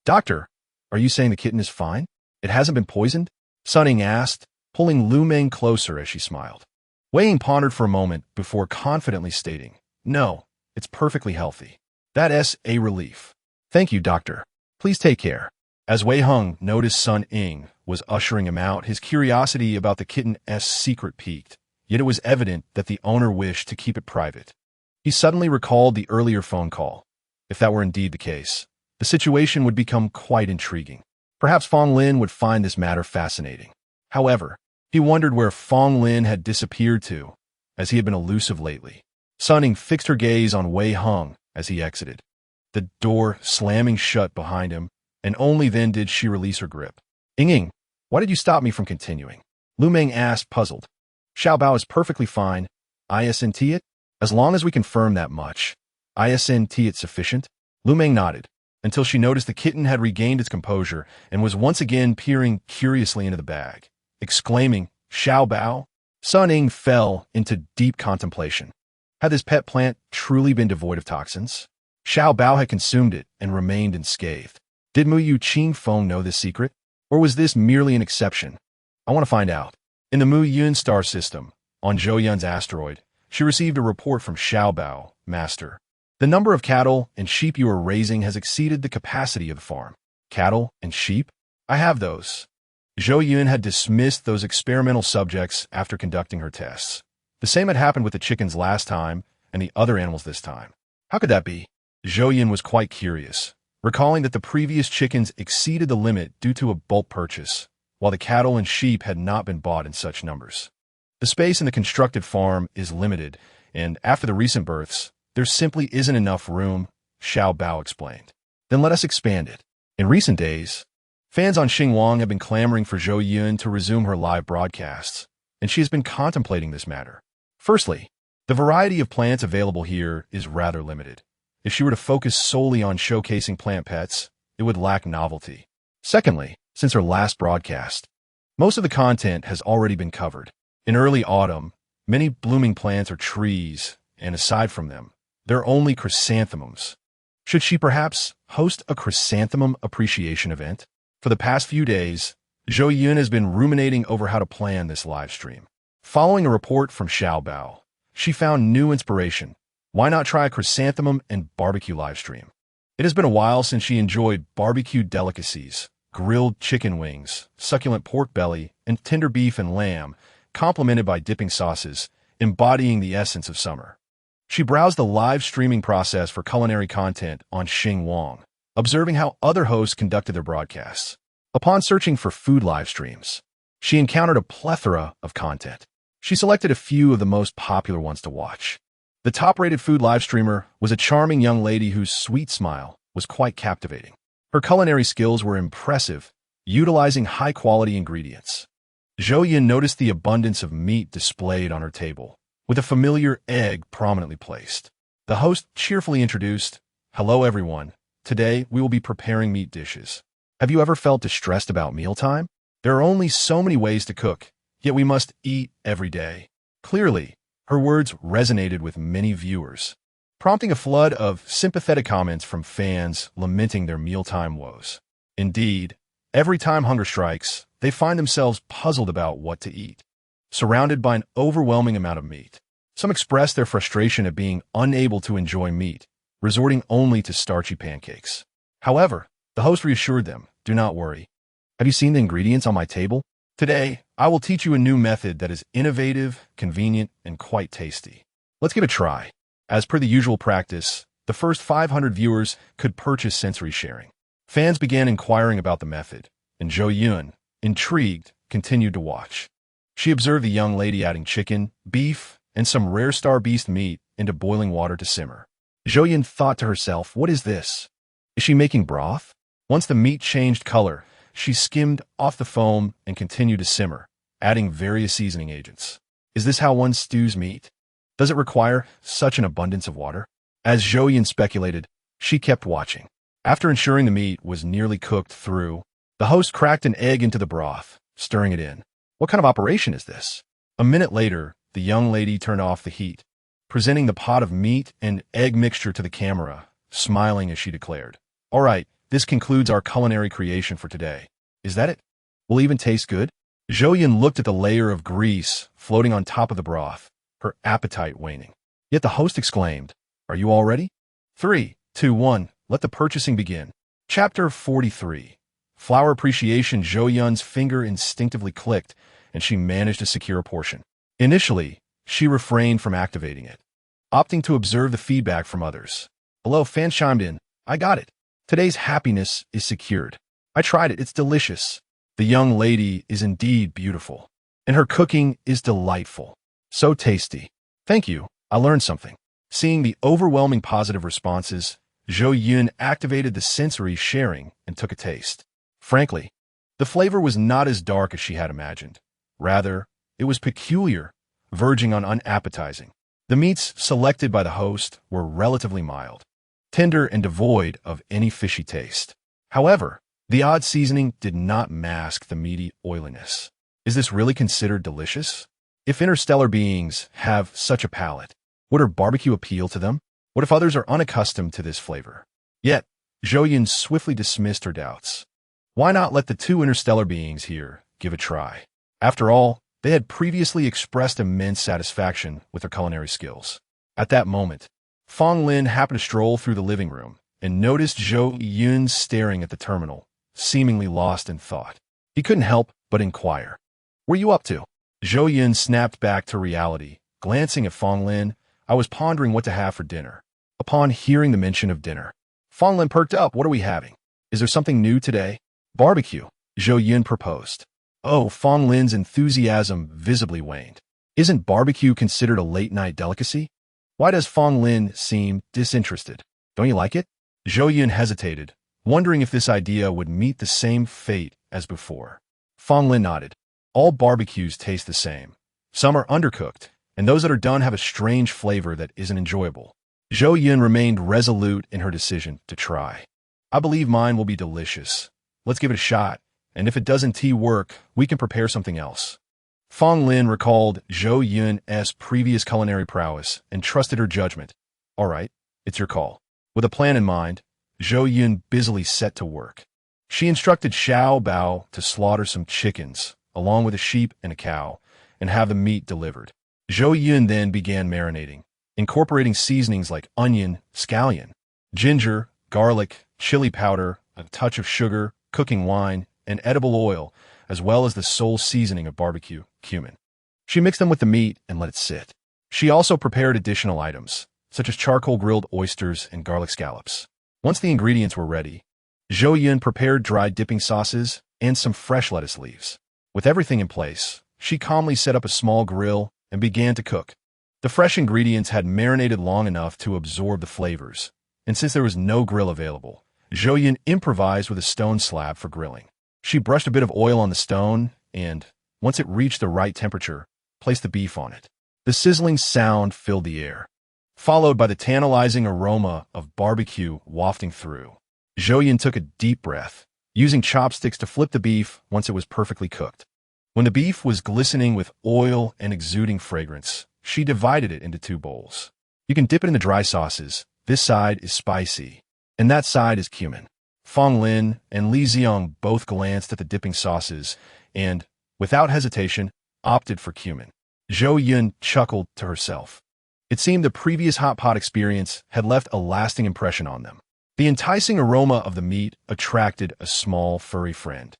"Doctor, are you saying the kitten is fine? It hasn't been poisoned?" Sun Ying asked, pulling Lu Meng closer as she smiled. Wei Ying pondered for a moment before confidently stating, "No, it's perfectly healthy." "That's a relief. Thank you, doctor. Please take care." As Wei Hung noticed Sun Ying was ushering him out, his curiosity about the kitten's secret piqued, yet it was evident that the owner wished to keep it private. He suddenly recalled the earlier phone call. If that were indeed the case, the situation would become quite intriguing. Perhaps Fong Lin would find this matter fascinating. However, he wondered where Fong Lin had disappeared to, as he had been elusive lately. Sunning fixed her gaze on Wei Hung as he exited, the door slamming shut behind him, and only then did she release her grip. Ying, why did you stop me from continuing? Lu Meng asked, puzzled. Xiao Bao is perfectly fine. Isn't it? As long as we confirm that much. Isn't it sufficient? Lu Meng nodded, until she noticed the kitten had regained its composure and was once again peering curiously into the bag, exclaiming, Xiao Bao? Sun Ying fell into deep contemplation. Had this pet plant truly been devoid of toxins? Xiao Bao had consumed it and remained unscathed. Did Mu Yu Qing Feng know this secret? Or was this merely an exception? I want to find out. In the Mu Yun star system, on Zhou Yun's asteroid, she received a report from Xiao Bao, Master. The number of cattle and sheep you are raising has exceeded the capacity of the farm. Cattle and sheep? I have those. Zhou Yun had dismissed those experimental subjects after conducting her tests. The same had happened with the chickens last time and the other animals this time. How could that be? Zhou Yun was quite curious, recalling that the previous chickens exceeded the limit due to a bulk purchase, while the cattle and sheep had not been bought in such numbers. The space in the constructed farm is limited, and after the recent births, there simply isn't enough room, Xiao Bao explained. Then let us expand it. In recent days, fans on Xinguang have been clamoring for Zhou Yun to resume her live broadcasts, and she has been contemplating this matter. Firstly, the variety of plants available here is rather limited. If she were to focus solely on showcasing plant pets, it would lack novelty. Secondly, since her last broadcast, most of the content has already been covered. In early autumn, many blooming plants are trees, and aside from them, there are only chrysanthemums. Should she perhaps host a chrysanthemum appreciation event? For the past few days, Zhou Yun has been ruminating over how to plan this live stream. Following a report from Xiao Bao, she found new inspiration. Why not try a chrysanthemum and barbecue livestream? It has been a while since she enjoyed barbecue delicacies, grilled chicken wings, succulent pork belly, and tender beef and lamb, complemented by dipping sauces, embodying the essence of summer. She browsed the live streaming process for culinary content on Xinguang, observing how other hosts conducted their broadcasts. Upon searching for food live streams, she encountered a plethora of content. She selected a few of the most popular ones to watch. The top-rated food live streamer was a charming young lady whose sweet smile was quite captivating. Her culinary skills were impressive, utilizing high-quality ingredients. Zhou Yun noticed the abundance of meat displayed on her table, with a familiar egg prominently placed. The host cheerfully introduced, Hello everyone, today we will be preparing meat dishes. Have you ever felt distressed about mealtime? There are only so many ways to cook, yet we must eat every day. Clearly, her words resonated with many viewers, prompting a flood of sympathetic comments from fans lamenting their mealtime woes. Indeed, every time hunger strikes, they find themselves puzzled about what to eat, surrounded by an overwhelming amount of meat. Some express their frustration at being unable to enjoy meat, resorting only to starchy pancakes. However, the host reassured them, do not worry. Have you seen the ingredients on my table? Today, I will teach you a new method that is innovative, convenient, and quite tasty. Let's give it a try. As per the usual practice, the first 500 viewers could purchase sensory sharing. Fans began inquiring about the method, and Zhou Yun, intrigued, continued to watch. She observed the young lady adding chicken, beef, and some rare star beast meat into boiling water to simmer. Zhou Yun thought to herself, what is this? Is she making broth? Once the meat changed color, she skimmed off the foam and continued to simmer, adding various seasoning agents. Is this how one stews meat? Does it require such an abundance of water? As Zhou Yun speculated, she kept watching. After ensuring the meat was nearly cooked through, the host cracked an egg into the broth, stirring it in. What kind of operation is this? A minute later, the young lady turned off the heat, presenting the pot of meat and egg mixture to the camera, smiling as she declared, All right, this concludes our culinary creation for today. Is that it? Will it even taste good? Zhou Yun looked at the layer of grease floating on top of the broth, her appetite waning. Yet the host exclaimed, Are you all ready? 3, 2, 1, let the purchasing begin. Chapter 43. Flower appreciation. Zhou Yun's finger instinctively clicked, and she managed to secure a portion. Initially, she refrained from activating it, opting to observe the feedback from others. Below, fans chimed in, I got it. Today's happiness is secured. I tried it. It's delicious. The young lady is indeed beautiful, and her cooking is delightful. So tasty. Thank you. I learned something. Seeing the overwhelming positive responses, Zhou Yun activated the sensory sharing and took a taste. Frankly, the flavor was not as dark as she had imagined. Rather, it was peculiar, verging on unappetizing. The meats selected by the host were relatively mild, tender and devoid of any fishy taste. However, the odd seasoning did not mask the meaty oiliness. Is this really considered delicious? If interstellar beings have such a palate, would her barbecue appeal to them? What if others are unaccustomed to this flavor? Yet, Zhou Yun swiftly dismissed her doubts. Why not let the two interstellar beings here give a try? After all, they had previously expressed immense satisfaction with their culinary skills. At that moment, Fong Lin happened to stroll through the living room and noticed Zhou Yun staring at the terminal, seemingly lost in thought. He couldn't help but inquire. "What are you up to?" Zhou Yun snapped back to reality. Glancing at Fong Lin, "I was pondering what to have for dinner." Upon hearing the mention of dinner, Fong Lin perked up. "What are we having? Is there something new today?" "Barbecue," Zhou Yun proposed. Oh, Fong Lin's enthusiasm visibly waned. Isn't barbecue considered a late-night delicacy? Why does Fong Lin seem disinterested? Don't you like it? Zhou Yun hesitated, wondering if this idea would meet the same fate as before. Fong Lin nodded. All barbecues taste the same. Some are undercooked, and those that are done have a strange flavor that isn't enjoyable. Zhou Yun remained resolute in her decision to try. "I believe mine will be delicious. Let's give it a shot. And if it doesn't work, we can prepare something else." Fong Lin recalled Zhou Yun's previous culinary prowess and trusted her judgment. "All right, it's your call." With a plan in mind, Zhou Yun busily set to work. She instructed Xiao Bao to slaughter some chickens, along with a sheep and a cow, and have the meat delivered. Zhou Yun then began marinating, incorporating seasonings like onion, scallion, ginger, garlic, chili powder, a touch of sugar, cooking wine, and edible oil, as well as the sole seasoning of barbecue, cumin. She mixed them with the meat and let it sit. She also prepared additional items, such as charcoal grilled oysters and garlic scallops. Once the ingredients were ready, Zhou Yun prepared dried dipping sauces and some fresh lettuce leaves. With everything in place, she calmly set up a small grill and began to cook. The fresh ingredients had marinated long enough to absorb the flavors, and since there was no grill available, Zhou Yun improvised with a stone slab for grilling. She brushed a bit of oil on the stone and, once it reached the right temperature, placed the beef on it. The sizzling sound filled the air, followed by the tantalizing aroma of barbecue wafting through. Zhou Yun took a deep breath, using chopsticks to flip the beef once it was perfectly cooked. When the beef was glistening with oil and exuding fragrance, she divided it into 2 bowls. You can dip it in the dry sauces. This side is spicy, and that side is cumin. Fong Lin and Li Xiang both glanced at the dipping sauces and, without hesitation, opted for cumin. Zhou Yun chuckled to herself. It seemed the previous hot pot experience had left a lasting impression on them. The enticing aroma of the meat attracted a small, furry friend,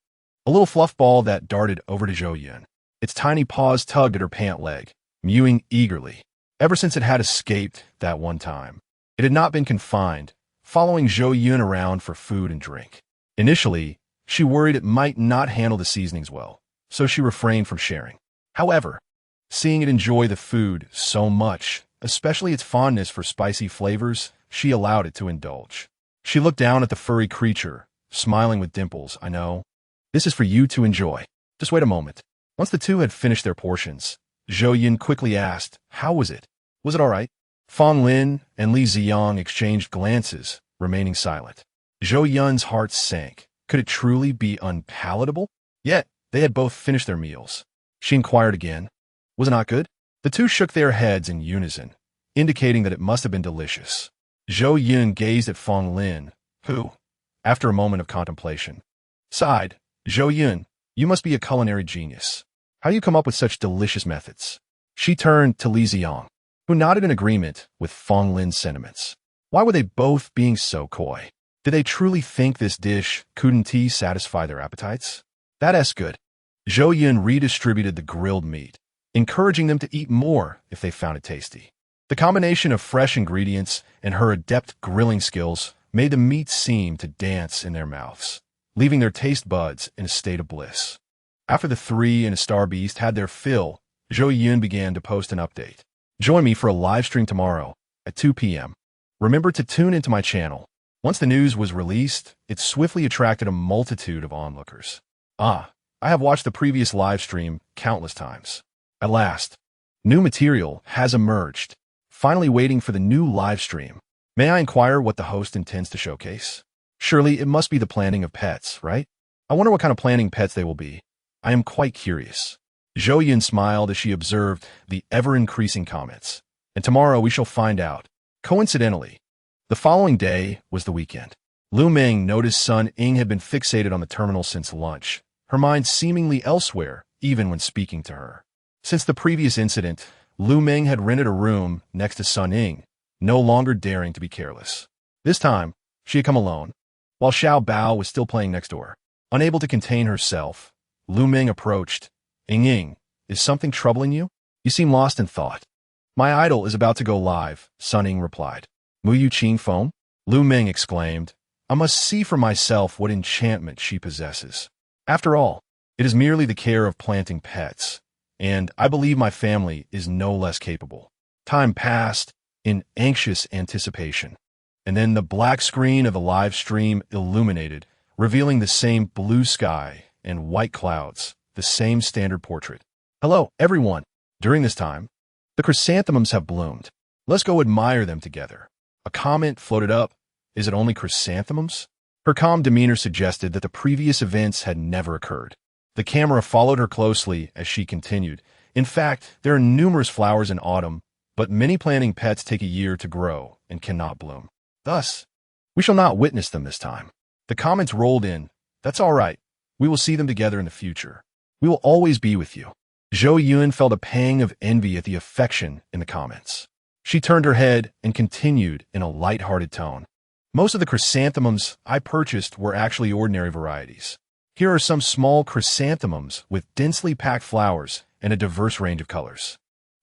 a little fluff ball that darted over to Zhou Yun. Its tiny paws tugged at her pant leg, mewing eagerly. Ever since it had escaped that one time, it had not been confined, following Zhou Yun around for food and drink. Initially, she worried it might not handle the seasonings well, so she refrained from sharing. However, seeing it enjoy the food so much, especially its fondness for spicy flavors, she allowed it to indulge. She looked down at the furry creature, smiling with dimples. "I know. This is for you to enjoy. Just wait a moment." Once the two had finished their portions, Zhou Yun quickly asked, "How was it? Was it all right?" Fong Lin and Li Xiang exchanged glances, remaining silent. Zhou Yun's heart sank. Could it truly be unpalatable? Yet, they had both finished their meals. She inquired again, "Was it not good?" The two shook their heads in unison, indicating that it must have been delicious. Zhou Yun gazed at Fong Lin, who, after a moment of contemplation, sighed. "Zhou Yun, you must be a culinary genius. How do you come up with such delicious methods?" She turned to Li Xiang, who nodded in agreement with Fong Lin's sentiments. Why were they both being so coy? Did they truly think this dish couldn't satisfy their appetites? That's good. Zhou Yun redistributed the grilled meat, encouraging them to eat more if they found it tasty. The combination of fresh ingredients and her adept grilling skills made the meat seem to dance in their mouths. leaving their taste buds in a state of bliss. After the three and a star beast had their fill, Zhou Yun began to post an update. Join me for a live stream tomorrow at 2 p.m. Remember to tune into my channel. Once the news was released, it swiftly attracted a multitude of onlookers. I have watched the previous live stream countless times. At last, new material has emerged. Finally waiting for the new live stream. May I inquire what the host intends to showcase? Surely it must be the planting of pets, right? I wonder what kind of planting pets they will be. I am quite curious. Zhou Yun smiled as she observed the ever-increasing comments. And tomorrow we shall find out. Coincidentally, the following day was the weekend. Lu Meng noticed Sun Ying had been fixated on the terminal since lunch, her mind seemingly elsewhere, even when speaking to her. Since the previous incident, Lu Meng had rented a room next to Sun Ying, no longer daring to be careless. This time, she had come alone, while Xiao Bao was still playing next door. Unable to contain herself, Lu Meng approached. Ying, is something troubling you? You seem lost in thought. My idol is about to go live, Sun Ying replied. Mu Yu Qing Feng? Lu Meng exclaimed. I must see for myself what enchantment she possesses. After all, it is merely the care of planting pets, and I believe my family is no less capable. Time passed in anxious anticipation, and then the black screen of the live stream illuminated, revealing the same blue sky and white clouds, the same standard portrait. Hello, everyone. During this time, the chrysanthemums have bloomed. Let's go admire them together. A comment floated up. Is it only chrysanthemums? Her calm demeanor suggested that the previous events had never occurred. The camera followed her closely as she continued. In fact, there are numerous flowers in autumn, but many planting pets take a year to grow and cannot bloom. Thus, we shall not witness them this time. The comments rolled in. That's all right. We will see them together in the future. We will always be with you. Zhou Yun felt a pang of envy at the affection in the comments. She turned her head and continued in a light-hearted tone. Most of the chrysanthemums I purchased were actually ordinary varieties. Here are some small chrysanthemums with densely packed flowers and a diverse range of colors.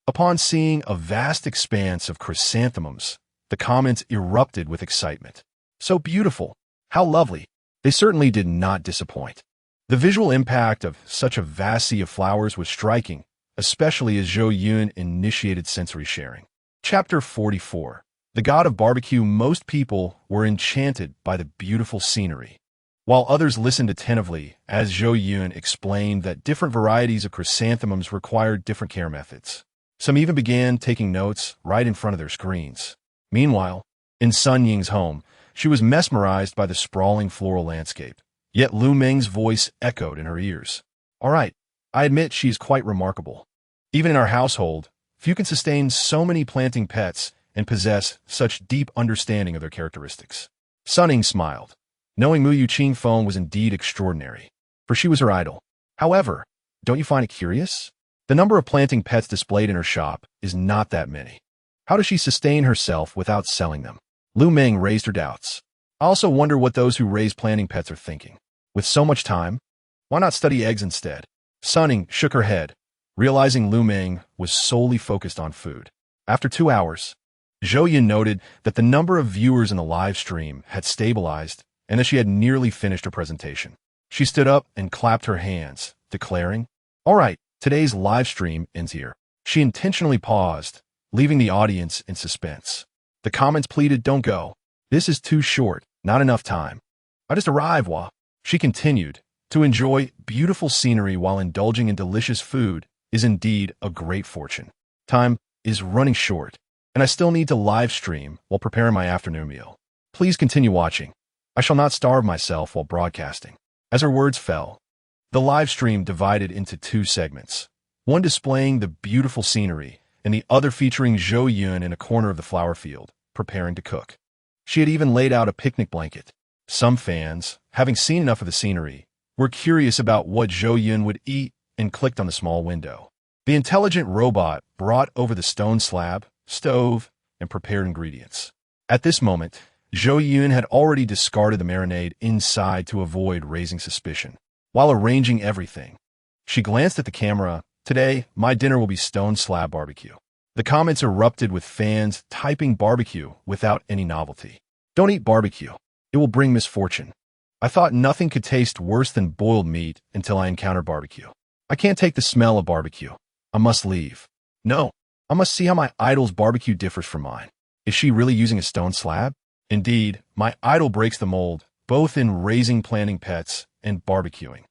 Upon seeing a vast expanse of chrysanthemums, the comments erupted with excitement. So beautiful! How lovely! They certainly did not disappoint. The visual impact of such a vast sea of flowers was striking, especially as Zhou Yun initiated sensory sharing. Chapter 44. The God of Barbecue. Most people were enchanted by the beautiful scenery, while others listened attentively as Zhou Yun explained that different varieties of chrysanthemums required different care methods. Some even began taking notes right in front of their screens. Meanwhile, in Sun Ying's home, she was mesmerized by the sprawling floral landscape. Yet Lu Meng's voice echoed in her ears. All right, I admit she is quite remarkable. Even in our household, few can sustain so many planting pets and possess such deep understanding of their characteristics. Sun Ying smiled, knowing Mu Yu Qing Feng was indeed extraordinary, for she was her idol. However, don't you find it curious? The number of planting pets displayed in her shop is not that many. How does she sustain herself without selling them? Lu Meng raised her doubts. I also wonder what those who raise planting pets are thinking. With so much time, why not study eggs instead? Sun Ying shook her head, realizing Lu Meng was solely focused on food. After 2 hours, Zhou Yun noted that the number of viewers in the live stream had stabilized and that she had nearly finished her presentation. She stood up and clapped her hands, declaring, All right, today's live stream ends here. She intentionally paused, leaving the audience in suspense. The comments pleaded, Don't go. This is too short, not enough time. I just arrived, Wah. She continued, to enjoy beautiful scenery while indulging in delicious food is indeed a great fortune. Time is running short, and I still need to live stream while preparing my afternoon meal. Please continue watching. I shall not starve myself while broadcasting. As her words fell, the live stream divided into 2 segments, one displaying the beautiful scenery and the other featuring Zhou Yun in a corner of the flower field, preparing to cook. She had even laid out a picnic blanket. Some fans, having seen enough of the scenery, were curious about what Zhou Yun would eat and clicked on the small window. The intelligent robot brought over the stone slab, stove, and prepared ingredients. At this moment, Zhou Yun had already discarded the marinade inside to avoid raising suspicion. While arranging everything, she glanced at the camera. Today, my dinner will be stone slab barbecue. The comments erupted with fans typing barbecue without any novelty. Don't eat barbecue. It will bring misfortune. I thought nothing could taste worse than boiled meat until I encountered barbecue. I can't take the smell of barbecue. I must leave. No, I must see how my idol's barbecue differs from mine. Is she really using a stone slab? Indeed, my idol breaks the mold, both in raising planting pets and barbecuing.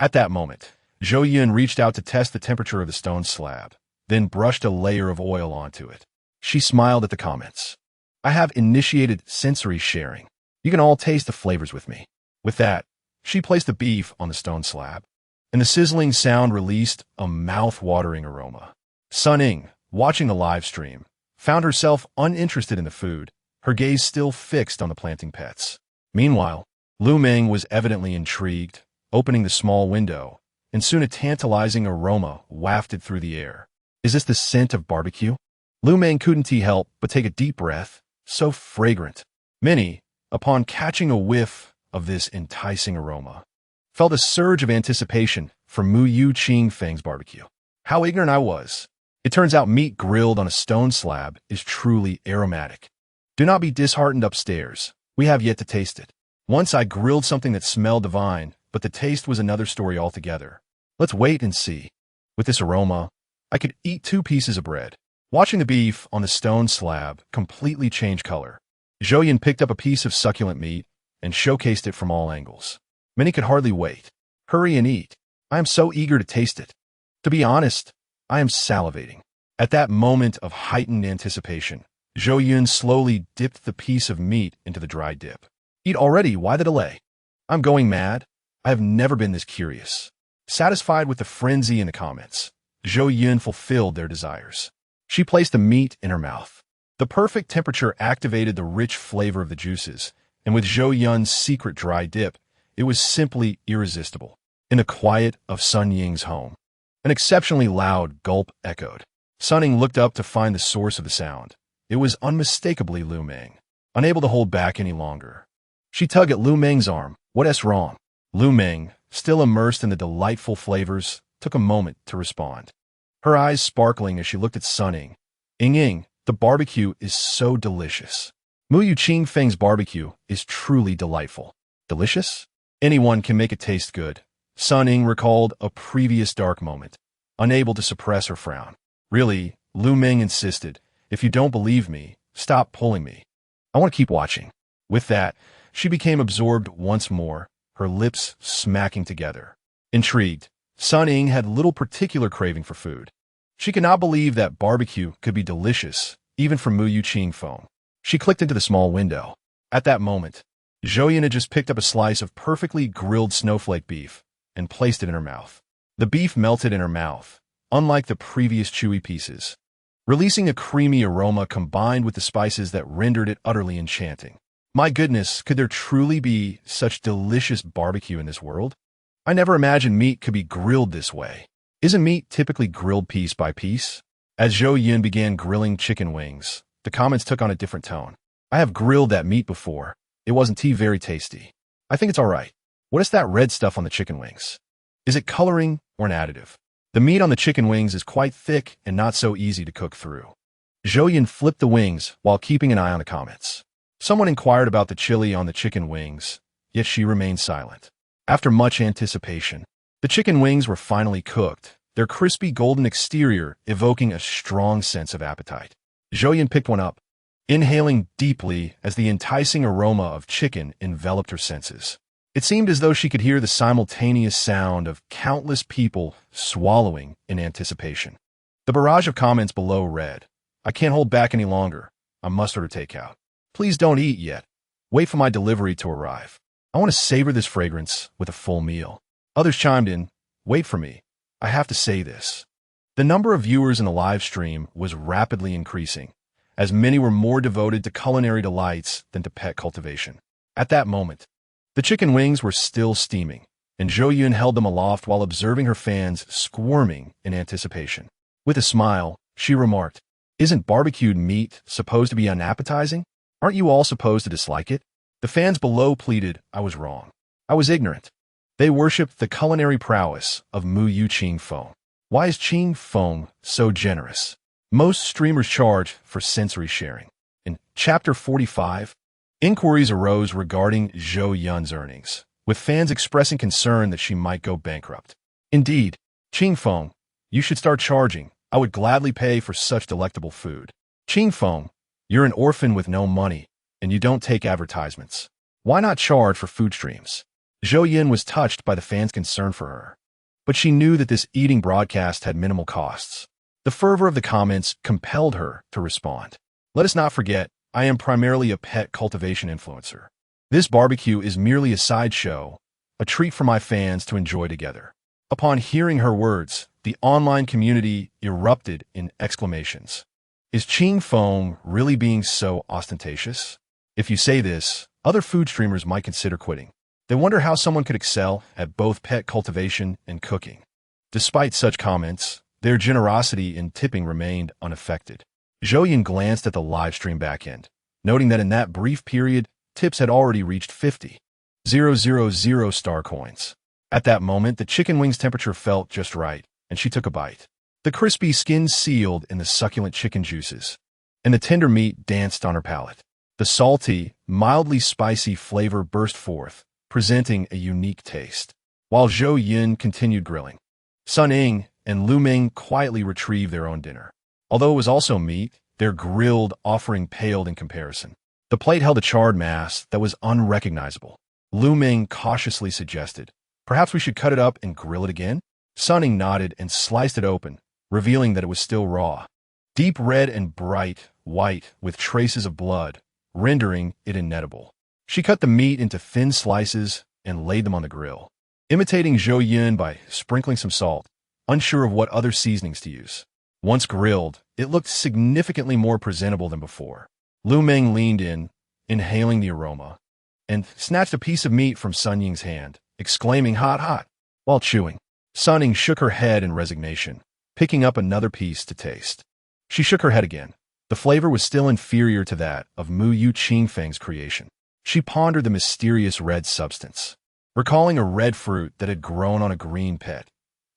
At that moment, Zhou Yun reached out to test the temperature of the stone slab, then brushed a layer of oil onto it. She smiled at the comments. I have initiated sensory sharing. You can all taste the flavors with me. With that, she placed the beef on the stone slab, and the sizzling sound released a mouth-watering aroma. Sun Ying, watching the live stream, found herself uninterested in the food, her gaze still fixed on the planting pets. Meanwhile, Lu Meng was evidently intrigued, opening the small window, and soon a tantalizing aroma wafted through the air. Is this the scent of barbecue? Lu Meng couldn't help but take a deep breath, so fragrant. Many, upon catching a whiff of this enticing aroma, felt a surge of anticipation for Mu Yu Qing Feng's barbecue. How ignorant I was. It turns out meat grilled on a stone slab is truly aromatic. Do not be disheartened upstairs. We have yet to taste it. Once I grilled something that smelled divine, but the taste was another story altogether. Let's wait and see. With this aroma, I could eat 2 pieces of bread. Watching the beef on the stone slab completely change color, Zhou Yun picked up a piece of succulent meat and showcased it from all angles. Many could hardly wait. Hurry and eat. I am so eager to taste it. To be honest, I am salivating. At that moment of heightened anticipation, Zhou Yun slowly dipped the piece of meat into the dry dip. Eat already, why the delay? I'm going mad. I have never been this curious. Satisfied with the frenzy in the comments, Zhou Yun fulfilled their desires. She placed the meat in her mouth. The perfect temperature activated the rich flavor of the juices, and with Zhou Yun's secret dry dip, it was simply irresistible. In the quiet of Sun Ying's home, an exceptionally loud gulp echoed. Sun Ying looked up to find the source of the sound. It was unmistakably Lu Meng. Unable to hold back any longer, she tugged at Lu Meng's arm. What's wrong? Lu Meng, still immersed in the delightful flavors, took a moment to respond. Her eyes sparkling as she looked at Sun Ying. Ying, the barbecue is so delicious. Mu Yu Qing Feng's barbecue is truly delightful. Delicious? Anyone can make it taste good. Sun Ying recalled a previous dark moment, unable to suppress her frown. Really, Lu Meng insisted, if you don't believe me, stop pulling me. I want to keep watching. With that, she became absorbed once more, her lips smacking together. Intrigued, Sun Ying had little particular craving for food. She could not believe that barbecue could be delicious, even from Mu Yu Qing Feng. She clicked into the small window. At that moment, Zhou Yun had just picked up a slice of perfectly grilled snowflake beef and placed it in her mouth. The beef melted in her mouth, unlike the previous chewy pieces, releasing a creamy aroma combined with the spices that rendered it utterly enchanting. My goodness, could there truly be such delicious barbecue in this world? I never imagined meat could be grilled this way. Isn't meat typically grilled piece by piece? As Zhou Yun began grilling chicken wings, the comments took on a different tone. I have grilled that meat before. It wasn't very tasty. I think it's all right. What is that red stuff on the chicken wings? Is it coloring or an additive? The meat on the chicken wings is quite thick and not so easy to cook through. Zhou Yun flipped the wings while keeping an eye on the comments. Someone inquired about the chili on the chicken wings, yet she remained silent. After much anticipation, the chicken wings were finally cooked, their crispy golden exterior evoking a strong sense of appetite. Zhou Yun picked one up, inhaling deeply as the enticing aroma of chicken enveloped her senses. It seemed as though she could hear the simultaneous sound of countless people swallowing in anticipation. The barrage of comments below read, I can't hold back any longer. I must order takeout. Please don't eat yet. Wait for my delivery to arrive. I want to savor this fragrance with a full meal. Others chimed in, wait for me. I have to say this. The number of viewers in the live stream was rapidly increasing, as many were more devoted to culinary delights than to pet cultivation. At that moment, the chicken wings were still steaming, and Zhou Yun held them aloft while observing her fans squirming in anticipation. With a smile, she remarked, isn't barbecued meat supposed to be unappetizing? Aren't you all supposed to dislike it? The fans below pleaded, I was wrong. I was ignorant. They worshipped the culinary prowess of Mu Yu Qing Feng. Why is Qing Feng so generous? Most streamers charge for sensory sharing. In Chapter 45, inquiries arose regarding Zhou Yun's earnings, with fans expressing concern that she might go bankrupt. Indeed, Qing Feng, you should start charging. I would gladly pay for such delectable food. Qing Feng, you're an orphan with no money, and you don't take advertisements. Why not charge for food streams? Zhou Yun was touched by the fans' concern for her, but she knew that this eating broadcast had minimal costs. The fervor of the comments compelled her to respond. Let us not forget, I am primarily a pet cultivation influencer. This barbecue is merely a sideshow, a treat for my fans to enjoy together. Upon hearing her words, the online community erupted in exclamations. Is Qing Feng really being so ostentatious? If you say this, other food streamers might consider quitting. They wonder how someone could excel at both pet cultivation and cooking. Despite such comments, their generosity in tipping remained unaffected. Zhou Yun glanced at the livestream backend, noting that in that brief period, tips had already reached 50,000 star coins. At that moment, the chicken wing's temperature felt just right, and she took a bite. The crispy skin sealed in the succulent chicken juices, and the tender meat danced on her palate. The salty, mildly spicy flavor burst forth, presenting a unique taste. While Zhou Yun continued grilling, Sun Ying and Lu Ming quietly retrieved their own dinner. Although it was also meat, their grilled offering paled in comparison. The plate held a charred mass that was unrecognizable. Lu Ming cautiously suggested, "Perhaps we should cut it up and grill it again?" Sun Ying nodded and sliced it open, revealing that it was still raw. Deep red and bright white with traces of blood, rendering it inedible. She cut the meat into thin slices and laid them on the grill, imitating Zhou Yun by sprinkling some salt, unsure of what other seasonings to use. Once grilled, it looked significantly more presentable than before. Lu Ming leaned in, inhaling the aroma, and snatched a piece of meat from Sun Ying's hand, exclaiming, "Hot, hot," while chewing. Sun Ying shook her head in resignation, picking up another piece to taste. She shook her head again. The flavor was still inferior to that of Mu Yu Qingfeng's creation. She pondered the mysterious red substance, recalling a red fruit that had grown on a green pet.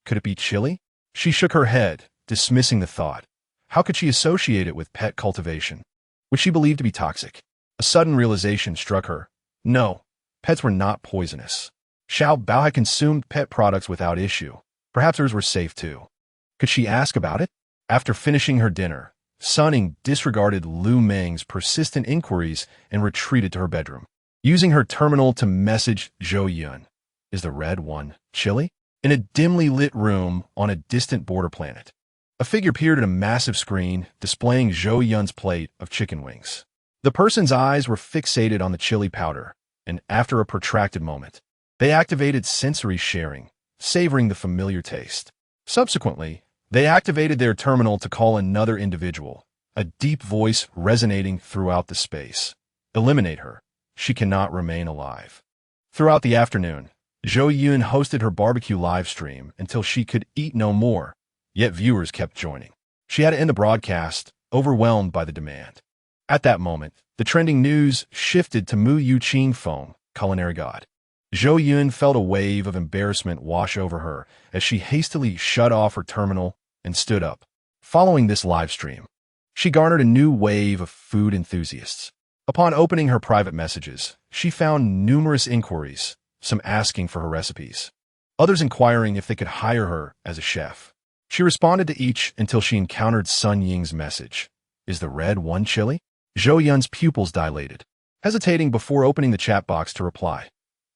Could it be chili? She shook her head, dismissing the thought. How could she associate it with pet cultivation, which she believed to be toxic? A sudden realization struck her. No, pets were not poisonous. Xiao Bao had consumed pet products without issue. Perhaps hers were safe too. Could she ask about it? After finishing her dinner, Sun Ying disregarded Lu Ming's persistent inquiries and retreated to her bedroom, using her terminal to message Zhou Yun. Is the red one chili? In a dimly lit room on a distant border planet, a figure appeared at a massive screen displaying Zhou Yun's plate of chicken wings. The person's eyes were fixated on the chili powder, and after a protracted moment, they activated sensory sharing, savoring the familiar taste. Subsequently, they activated their terminal to call another individual, a deep voice resonating throughout the space. Eliminate her. She cannot remain alive. Throughout the afternoon, Zhou Yun hosted her barbecue live stream until she could eat no more, yet viewers kept joining. She had to end the broadcast, overwhelmed by the demand. At that moment, the trending news shifted to Mu Yu Qingfeng, culinary god. Zhou Yun felt a wave of embarrassment wash over her as she hastily shut off her terminal and stood up. Following this live stream, she garnered a new wave of food enthusiasts. Upon opening her private messages, she found numerous inquiries, some asking for her recipes, others inquiring if they could hire her as a chef. She responded to each until she encountered Sun Ying's message. Is the red one chili? Zhou Yun's pupils dilated, hesitating before opening the chat box to reply.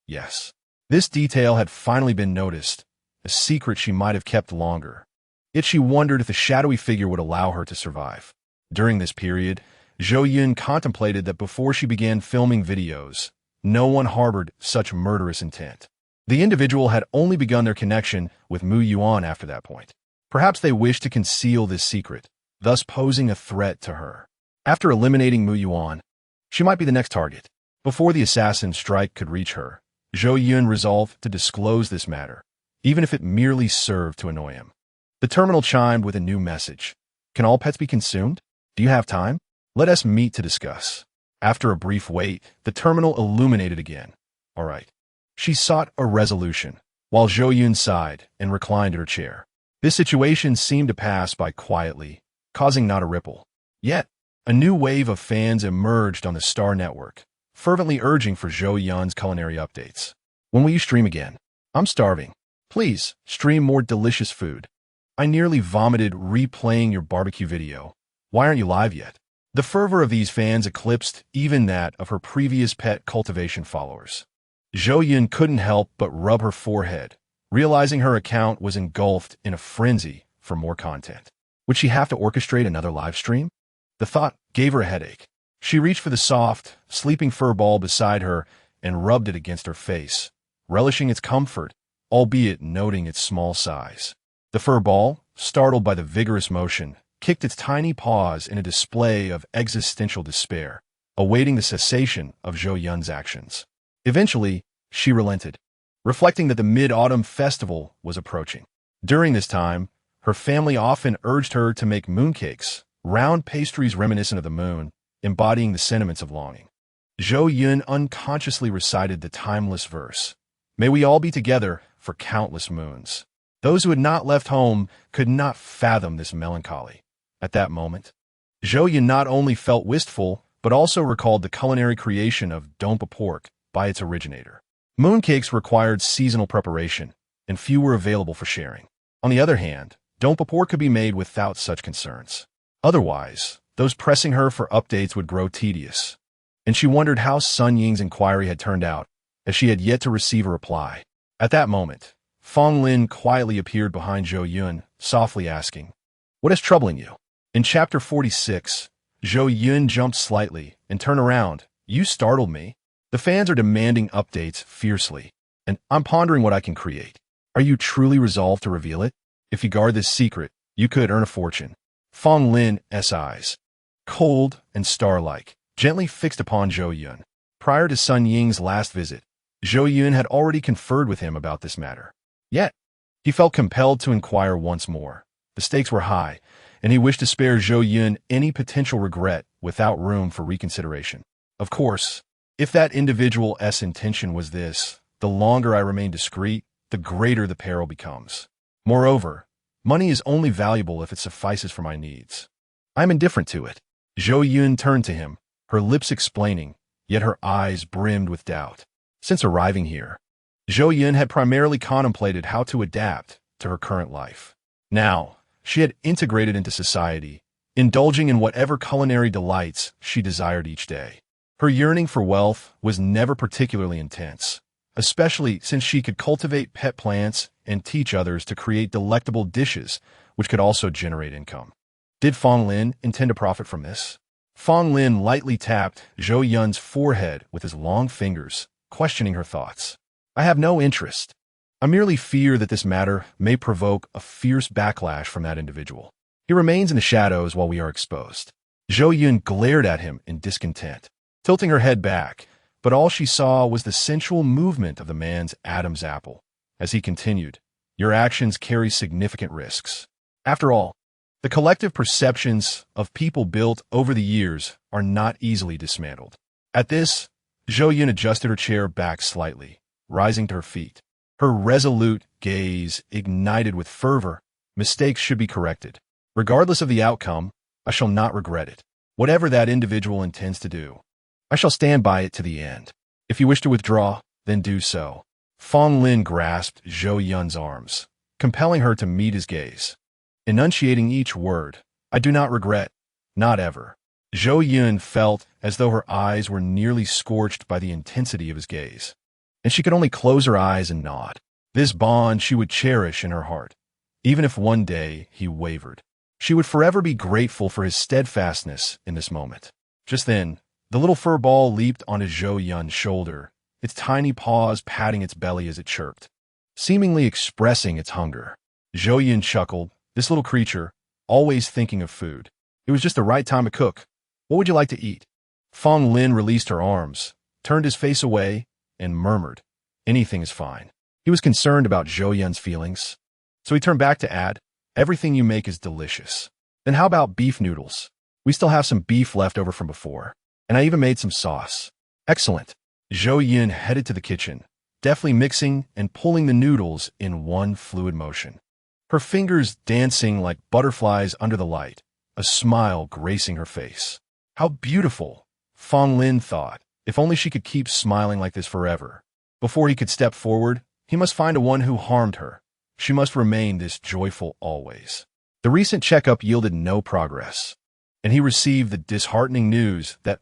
Yes. This detail had finally been noticed, a secret she might have kept longer. Yet she wondered if the shadowy figure would allow her to survive. During this period, Zhou Yun contemplated that before she began filming videos, no one harbored such murderous intent. The individual had only begun their connection with Mu Yuan after that point. Perhaps they wished to conceal this secret, thus posing a threat to her. After eliminating Mu Yuan, she might be the next target. Before the assassin's strike could reach her, Zhou Yun resolved to disclose this matter, even if it merely served to annoy him. The terminal chimed with a new message. Can all pets be consumed? Do you have time? Let us meet to discuss. After a brief wait, the terminal illuminated again. All right. She sought a resolution, while Zhou Yun sighed and reclined in her chair. This situation seemed to pass by quietly, causing not a ripple. Yet, a new wave of fans emerged on the Star Network, fervently urging for Zhou Yun's culinary updates. When will you stream again? I'm starving. Please, stream more delicious food. I nearly vomited replaying your barbecue video. Why aren't you live yet? The fervor of these fans eclipsed even that of her previous pet cultivation followers. Zhou Yun couldn't help but rub her forehead, realizing her account was engulfed in a frenzy for more content. Would she have to orchestrate another live stream? The thought gave her a headache. She reached for the soft, sleeping fur ball beside her and rubbed it against her face, relishing its comfort, albeit noting its small size. The fur ball, startled by the vigorous motion, kicked its tiny paws in a display of existential despair, awaiting the cessation of Zhou Yun's actions. Eventually, she relented, reflecting that the Mid-Autumn Festival was approaching. During this time, her family often urged her to make mooncakes, round pastries reminiscent of the moon, embodying the sentiments of longing. Zhou Yun unconsciously recited the timeless verse, "May we all be together for countless moons." Those who had not left home could not fathom this melancholy. At that moment, Zhou Yun not only felt wistful, but also recalled the culinary creation of dompa pork by its originator. Mooncakes required seasonal preparation, and few were available for sharing. On the other hand, dompa pork could be made without such concerns. Otherwise, those pressing her for updates would grow tedious, and she wondered how Sun Ying's inquiry had turned out, as she had yet to receive a reply. At that moment, Fong Lin quietly appeared behind Zhou Yun, softly asking, "What is troubling you?" In Chapter 46, Zhou Yun jumped slightly and turned around. "You startled me. The fans are demanding updates fiercely, and I'm pondering what I can create. Are you truly resolved to reveal it? If you guard this secret, you could earn a fortune." Fong Lin's eyes, cold and star-like, gently fixed upon Zhou Yun. Prior to Sun Ying's last visit, Zhou Yun had already conferred with him about this matter. Yet, he felt compelled to inquire once more. The stakes were high, and he wished to spare Zhou Yun any potential regret without room for reconsideration. Of course, if that individual's intention was this, the longer I remain discreet, the greater the peril becomes. Moreover, money is only valuable if it suffices for my needs. I am indifferent to it. Zhou Yun turned to him, her lips explaining, yet her eyes brimmed with doubt. Since arriving here, Zhou Yun had primarily contemplated how to adapt to her current life. Now, she had integrated into society, indulging in whatever culinary delights she desired each day. Her yearning for wealth was never particularly intense, especially since she could cultivate pet plants and teach others to create delectable dishes, which could also generate income. Did Fong Lin intend to profit from this? Fong Lin lightly tapped Zhou Yun's forehead with his long fingers, questioning her thoughts. "I have no interest. I merely fear that this matter may provoke a fierce backlash from that individual. He remains in the shadows while we are exposed." Zhou Yun glared at him in discontent, tilting her head back, but all she saw was the sensual movement of the man's Adam's apple. As he continued, "Your actions carry significant risks. After all, the collective perceptions of people built over the years are not easily dismantled." At this, Zhou Yun adjusted her chair back slightly, rising to her feet. Her resolute gaze ignited with fervor. "Mistakes should be corrected. Regardless of the outcome, I shall not regret it. Whatever that individual intends to do, I shall stand by it to the end. If you wish to withdraw, then do so." Fong Lin grasped Zhou Yun's arms, compelling her to meet his gaze, enunciating each word. "I do not regret. Not ever." Zhou Yun felt as though her eyes were nearly scorched by the intensity of his gaze, and she could only close her eyes and nod. This bond she would cherish in her heart, even if one day he wavered. She would forever be grateful for his steadfastness in this moment. Just then, the little fur ball leaped onto Zhou Yun's shoulder, its tiny paws patting its belly as it chirped, seemingly expressing its hunger. Zhou Yun chuckled. This little creature, always thinking of food. It was just the right time to cook. "What would you like to eat?" Fong Lin released her arms, turned his face away, and murmured, "Anything is fine." He was concerned about Zhou Yun's feelings, so he turned back to add, "Everything you make is delicious. Then how about beef noodles? We still have some beef left over from before, and I even made some sauce." "Excellent." Zhou Yun headed to the kitchen, deftly mixing and pulling the noodles in one fluid motion, her fingers dancing like butterflies under the light, a smile gracing her face. How beautiful, Fong Lin thought. If only she could keep smiling like this forever. Before he could step forward, he must find a one who harmed her. She must remain this joyful always. The recent checkup yielded no progress, and he received the disheartening news that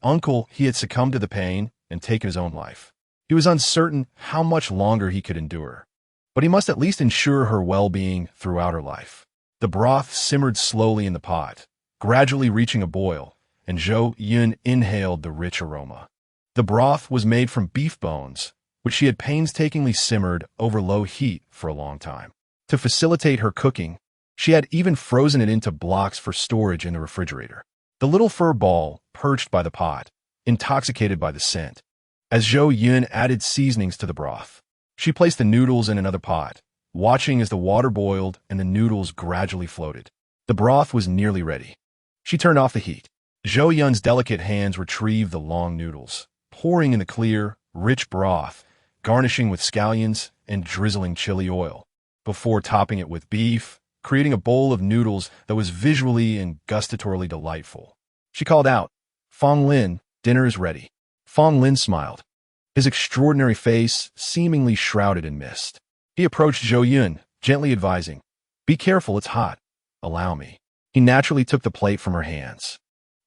he had succumbed to the pain and taken his own life. He was uncertain how much longer he could endure, but he must at least ensure her well-being throughout her life. The broth simmered slowly in the pot, gradually reaching a boil, and Zhou Yun inhaled the rich aroma. The broth was made from beef bones, which she had painstakingly simmered over low heat for a long time. To facilitate her cooking, she had even frozen it into blocks for storage in the refrigerator. The little fur ball perched by the pot, intoxicated by the scent. As Zhou Yun added seasonings to the broth, she placed the noodles in another pot, watching as the water boiled and the noodles gradually floated. The broth was nearly ready. She turned off the heat. Zhou Yun's delicate hands retrieved the long noodles, pouring in the clear, rich broth, garnishing with scallions and drizzling chili oil, before topping it with beef, creating a bowl of noodles that was visually and gustatorily delightful. She called out, "Fong Lin, dinner is ready." Fong Lin smiled, his extraordinary face seemingly shrouded in mist. He approached Zhou Yun, gently advising, "Be careful, it's hot. Allow me." He naturally took the plate from her hands.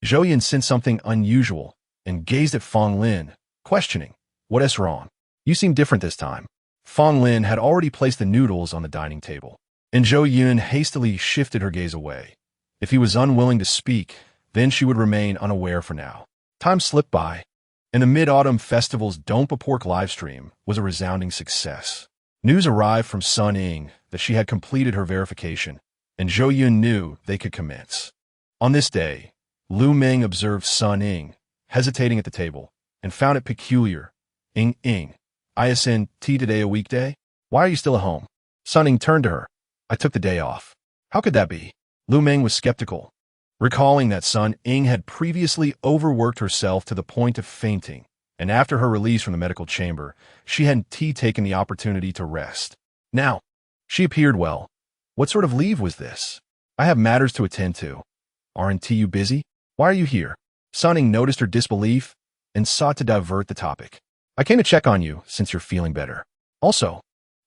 Zhou Yun sensed something unusual and gazed at Fong Lin, questioning, "What is wrong? You seem different this time." Fong Lin had already placed the noodles on the dining table, and Zhou Yun hastily shifted her gaze away. If he was unwilling to speak, then she would remain unaware for now. Time slipped by, and the Mid-Autumn Festival's Don't Pork livestream was a resounding success. News arrived from Sun Ying that she had completed her verification, and Zhou Yun knew they could commence. On this day, Lu Meng observed Sun Ying, hesitating at the table, and found it peculiar. Ying, ISN tea today a weekday? Why are you still at home?" Sun Ying turned to her. "I took the day off." "How could that be?" Lu Meng was skeptical, recalling that Sun Ying had previously overworked herself to the point of fainting, and after her release from the medical chamber, she had taken the opportunity to rest. Now, she appeared well. "What sort of leave was this?" "I have matters to attend to." "Aren't you busy? Why are you here?" Sun Ying noticed her disbelief and sought to divert the topic. "I came to check on you since you're feeling better. Also,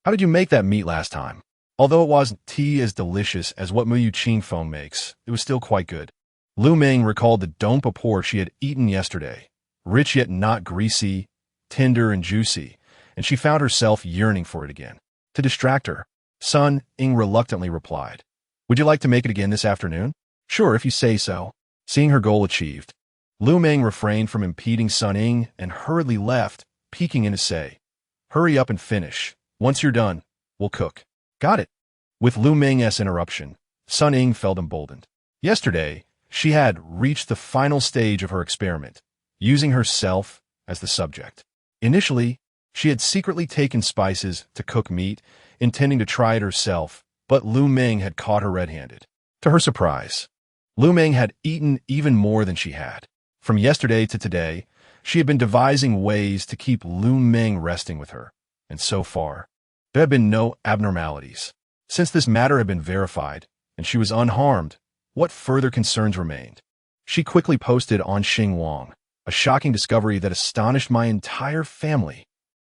how did you make that meat last time?" Although it wasn't as delicious as what Muyu Qingfeng makes, it was still quite good. Lu Meng recalled the dompa pork she had eaten yesterday, rich yet not greasy, tender and juicy, and she found herself yearning for it again. To distract her, Sun Ying reluctantly replied, "Would you like to make it again this afternoon?" "Sure, if you say so." Seeing her goal achieved, Lu Meng refrained from impeding Sun Ying and hurriedly left, peeking in to say, "Hurry up and finish. Once you're done, we'll cook." "Got it." With Lu Meng's interruption, Sun Ying felt emboldened. Yesterday, she had reached the final stage of her experiment, using herself as the subject. Initially, she had secretly taken spices to cook meat, intending to try it herself, but Lu Meng had caught her red-handed. To her surprise, Lu Meng had eaten even more than she had. From yesterday to today, she had been devising ways to keep Lu Meng resting with her, and so far, there had been no abnormalities. Since this matter had been verified, and she was unharmed, what further concerns remained? She quickly posted on Xinguang, a shocking discovery that astonished my entire family.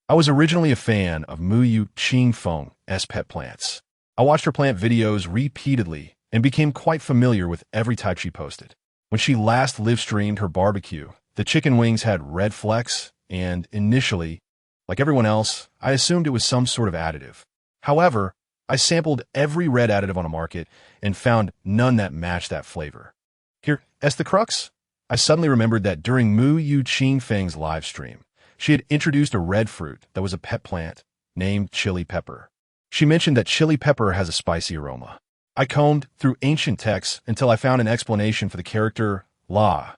I was originally a fan of Muyu Qingfeng's pet plants. I watched her plant videos repeatedly and became quite familiar with every type she posted. When she last live-streamed her barbecue, the chicken wings had red flecks, and initially, like everyone else, I assumed it was some sort of additive. However, I sampled every red additive on the market and found none that matched that flavor. Here's the crux. I suddenly remembered that during Muyu Qingfeng's live stream, she had introduced a red fruit that was a pet plant named chili pepper. She mentioned that chili pepper has a spicy aroma. I combed through ancient texts until I found an explanation for the character la,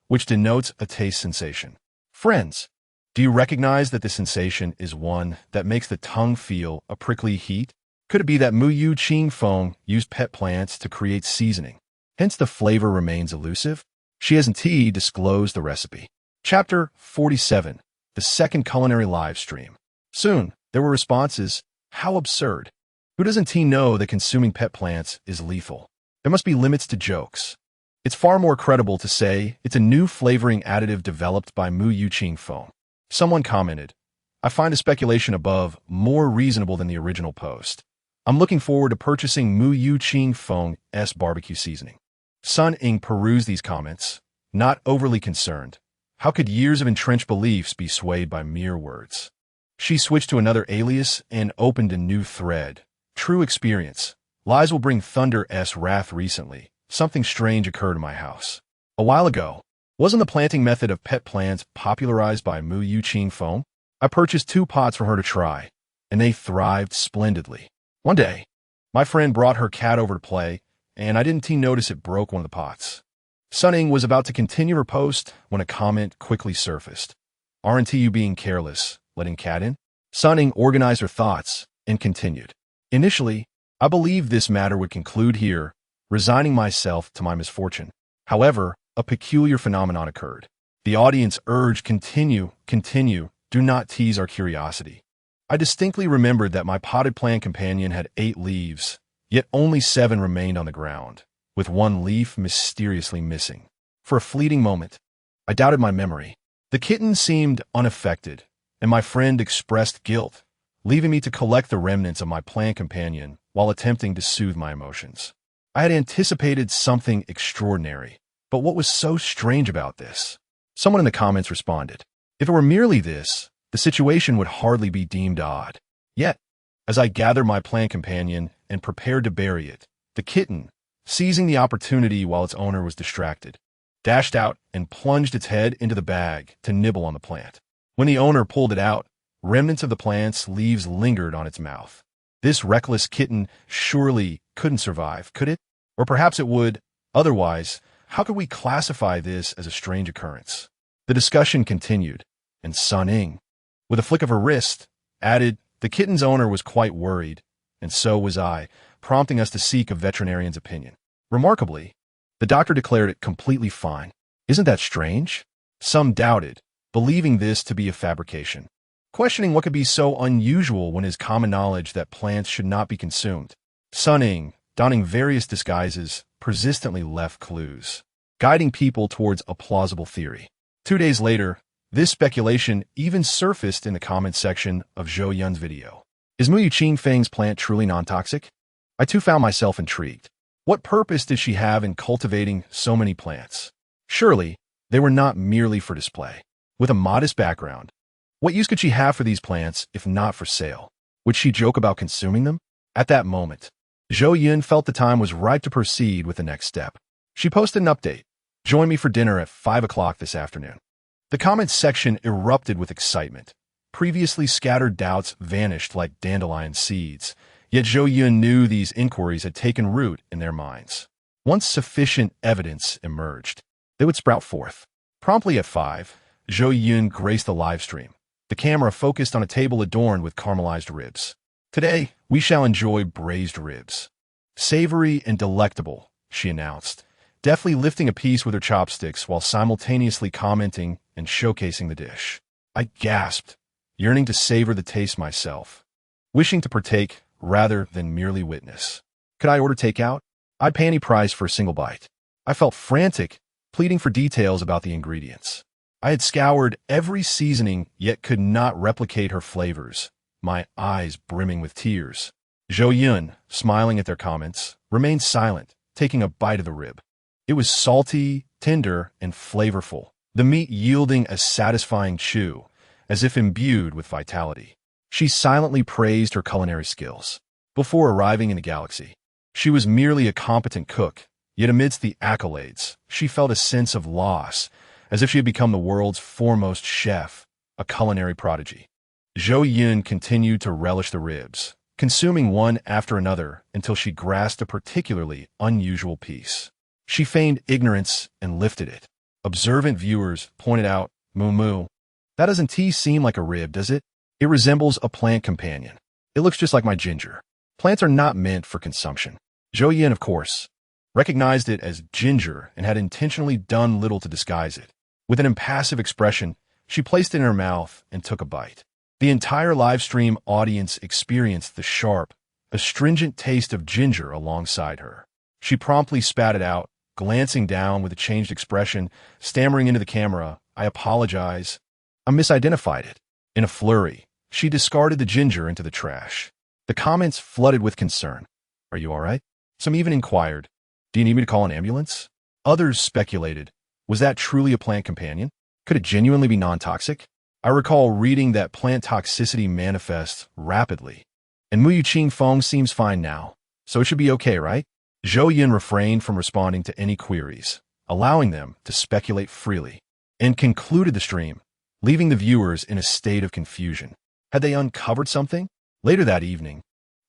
which denotes a taste sensation. Friends, do you recognize that the sensation is one that makes the tongue feel a prickly heat? Could it be that Muyu Qingfeng used pet plants to create seasoning? Hence the flavor remains elusive? She hasn't disclosed the recipe. Chapter 47, the second culinary live stream. Soon, there were responses. How absurd. Who doesn't know that consuming pet plants is lethal? There must be limits to jokes. It's far more credible to say it's a new flavoring additive developed by Muyu Qingfeng. Someone commented, I find the speculation above more reasonable than the original post. I'm looking forward to purchasing Mu Yu Qing Feng's barbecue seasoning. Sun Ing perused these comments, not overly concerned. How could years of entrenched beliefs be swayed by mere words? She switched to another alias and opened a new thread. True experience. Lies will bring thunder's wrath recently. Something strange occurred in my house. A while ago, wasn't the planting method of pet plants popularized by Mu Yu Qing Feng? I purchased 2 pots for her to try, and they thrived splendidly. One day, my friend brought her cat over to play, and I didn't notice it broke one of the pots. Sunning was about to continue her post when a comment quickly surfaced. Aren't you being careless, letting cat in? Sunning organized her thoughts and continued. Initially, I believed this matter would conclude here, resigning myself to my misfortune. However, a peculiar phenomenon occurred. The audience urged, continue, do not tease our curiosity. I distinctly remembered that my potted plant companion had 8 leaves, yet only 7 remained on the ground, with 1 leaf mysteriously missing. For a fleeting moment, I doubted my memory. The kitten seemed unaffected, and my friend expressed guilt, leaving me to collect the remnants of my plant companion while attempting to soothe my emotions. I had anticipated something extraordinary, but what was so strange about this? Someone in the comments responded, if it were merely this, the situation would hardly be deemed odd. Yet, as I gathered my plant companion and prepared to bury it, the kitten, seizing the opportunity while its owner was distracted, dashed out and plunged its head into the bag to nibble on the plant. When the owner pulled it out, remnants of the plant's leaves lingered on its mouth. This reckless kitten surely couldn't survive, could it? Or perhaps it would. Otherwise, how could we classify this as a strange occurrence? The discussion continued, and Sun Ing, with a flick of her wrist, added, the kitten's owner was quite worried, and so was I, prompting us to seek a veterinarian's opinion. Remarkably, the doctor declared it completely fine. Isn't that strange? Some doubted, believing this to be a fabrication, questioning what could be so unusual when it is common knowledge that plants should not be consumed. Sun Ing, donning various disguises, persistently left clues, guiding people towards a plausible theory. 2 days later, this speculation even surfaced in the comments section of Zhou Yun's video. Is Mu Yu Qing Feng's plant truly non-toxic? I too found myself intrigued. What purpose did she have in cultivating so many plants? Surely, they were not merely for display. With a modest background, what use could she have for these plants if not for sale? Would she joke about consuming them? At that moment, Zhou Yun felt the time was ripe to proceed with the next step. She posted an update. Join me for dinner at 5 o'clock this afternoon. The comments section erupted with excitement. Previously scattered doubts vanished like dandelion seeds, yet Zhou Yun knew these inquiries had taken root in their minds. Once sufficient evidence emerged, they would sprout forth. Promptly at 5, Zhou Yun graced the live stream. The camera focused on a table adorned with caramelized ribs. Today, we shall enjoy braised ribs. Savory and delectable, she announced, deftly lifting a piece with her chopsticks while simultaneously commenting and showcasing the dish. I gasped, yearning to savor the taste myself, wishing to partake rather than merely witness. Could I order takeout? I'd pay any price for a single bite. I felt frantic, pleading for details about the ingredients. I had scoured every seasoning, yet could not replicate her flavors, my eyes brimming with tears. Zhou Yun, smiling at their comments, remained silent, taking a bite of the rib. It was salty, tender, and flavorful, the meat yielding a satisfying chew, as if imbued with vitality. She silently praised her culinary skills. Before arriving in the galaxy, she was merely a competent cook, yet amidst the accolades, she felt a sense of loss, as if she had become the world's foremost chef, a culinary prodigy. Zhou Yun continued to relish the ribs, consuming one after another until she grasped a particularly unusual piece. She feigned ignorance and lifted it. Observant viewers pointed out, Moo, that doesn't seem like a rib, does it? It resembles a plant companion. It looks just like my ginger. Plants are not meant for consumption. Zhou Yun, of course, recognized it as ginger and had intentionally done little to disguise it. With an impassive expression, she placed it in her mouth and took a bite. The entire live stream audience experienced the sharp, astringent taste of ginger alongside her. She promptly spat it out, glancing down with a changed expression, stammering into the camera, I apologize. I misidentified it. In a flurry, she discarded the ginger into the trash. The comments flooded with concern. Are you all right? Some even inquired, do you need me to call an ambulance? Others speculated, was that truly a plant companion? Could it genuinely be non-toxic? I recall reading that plant toxicity manifests rapidly. And Mu Yuqing Feng seems fine now, so it should be okay, right? Zhou Yun refrained from responding to any queries, allowing them to speculate freely, and concluded the stream, leaving the viewers in a state of confusion. Had they uncovered something? Later that evening,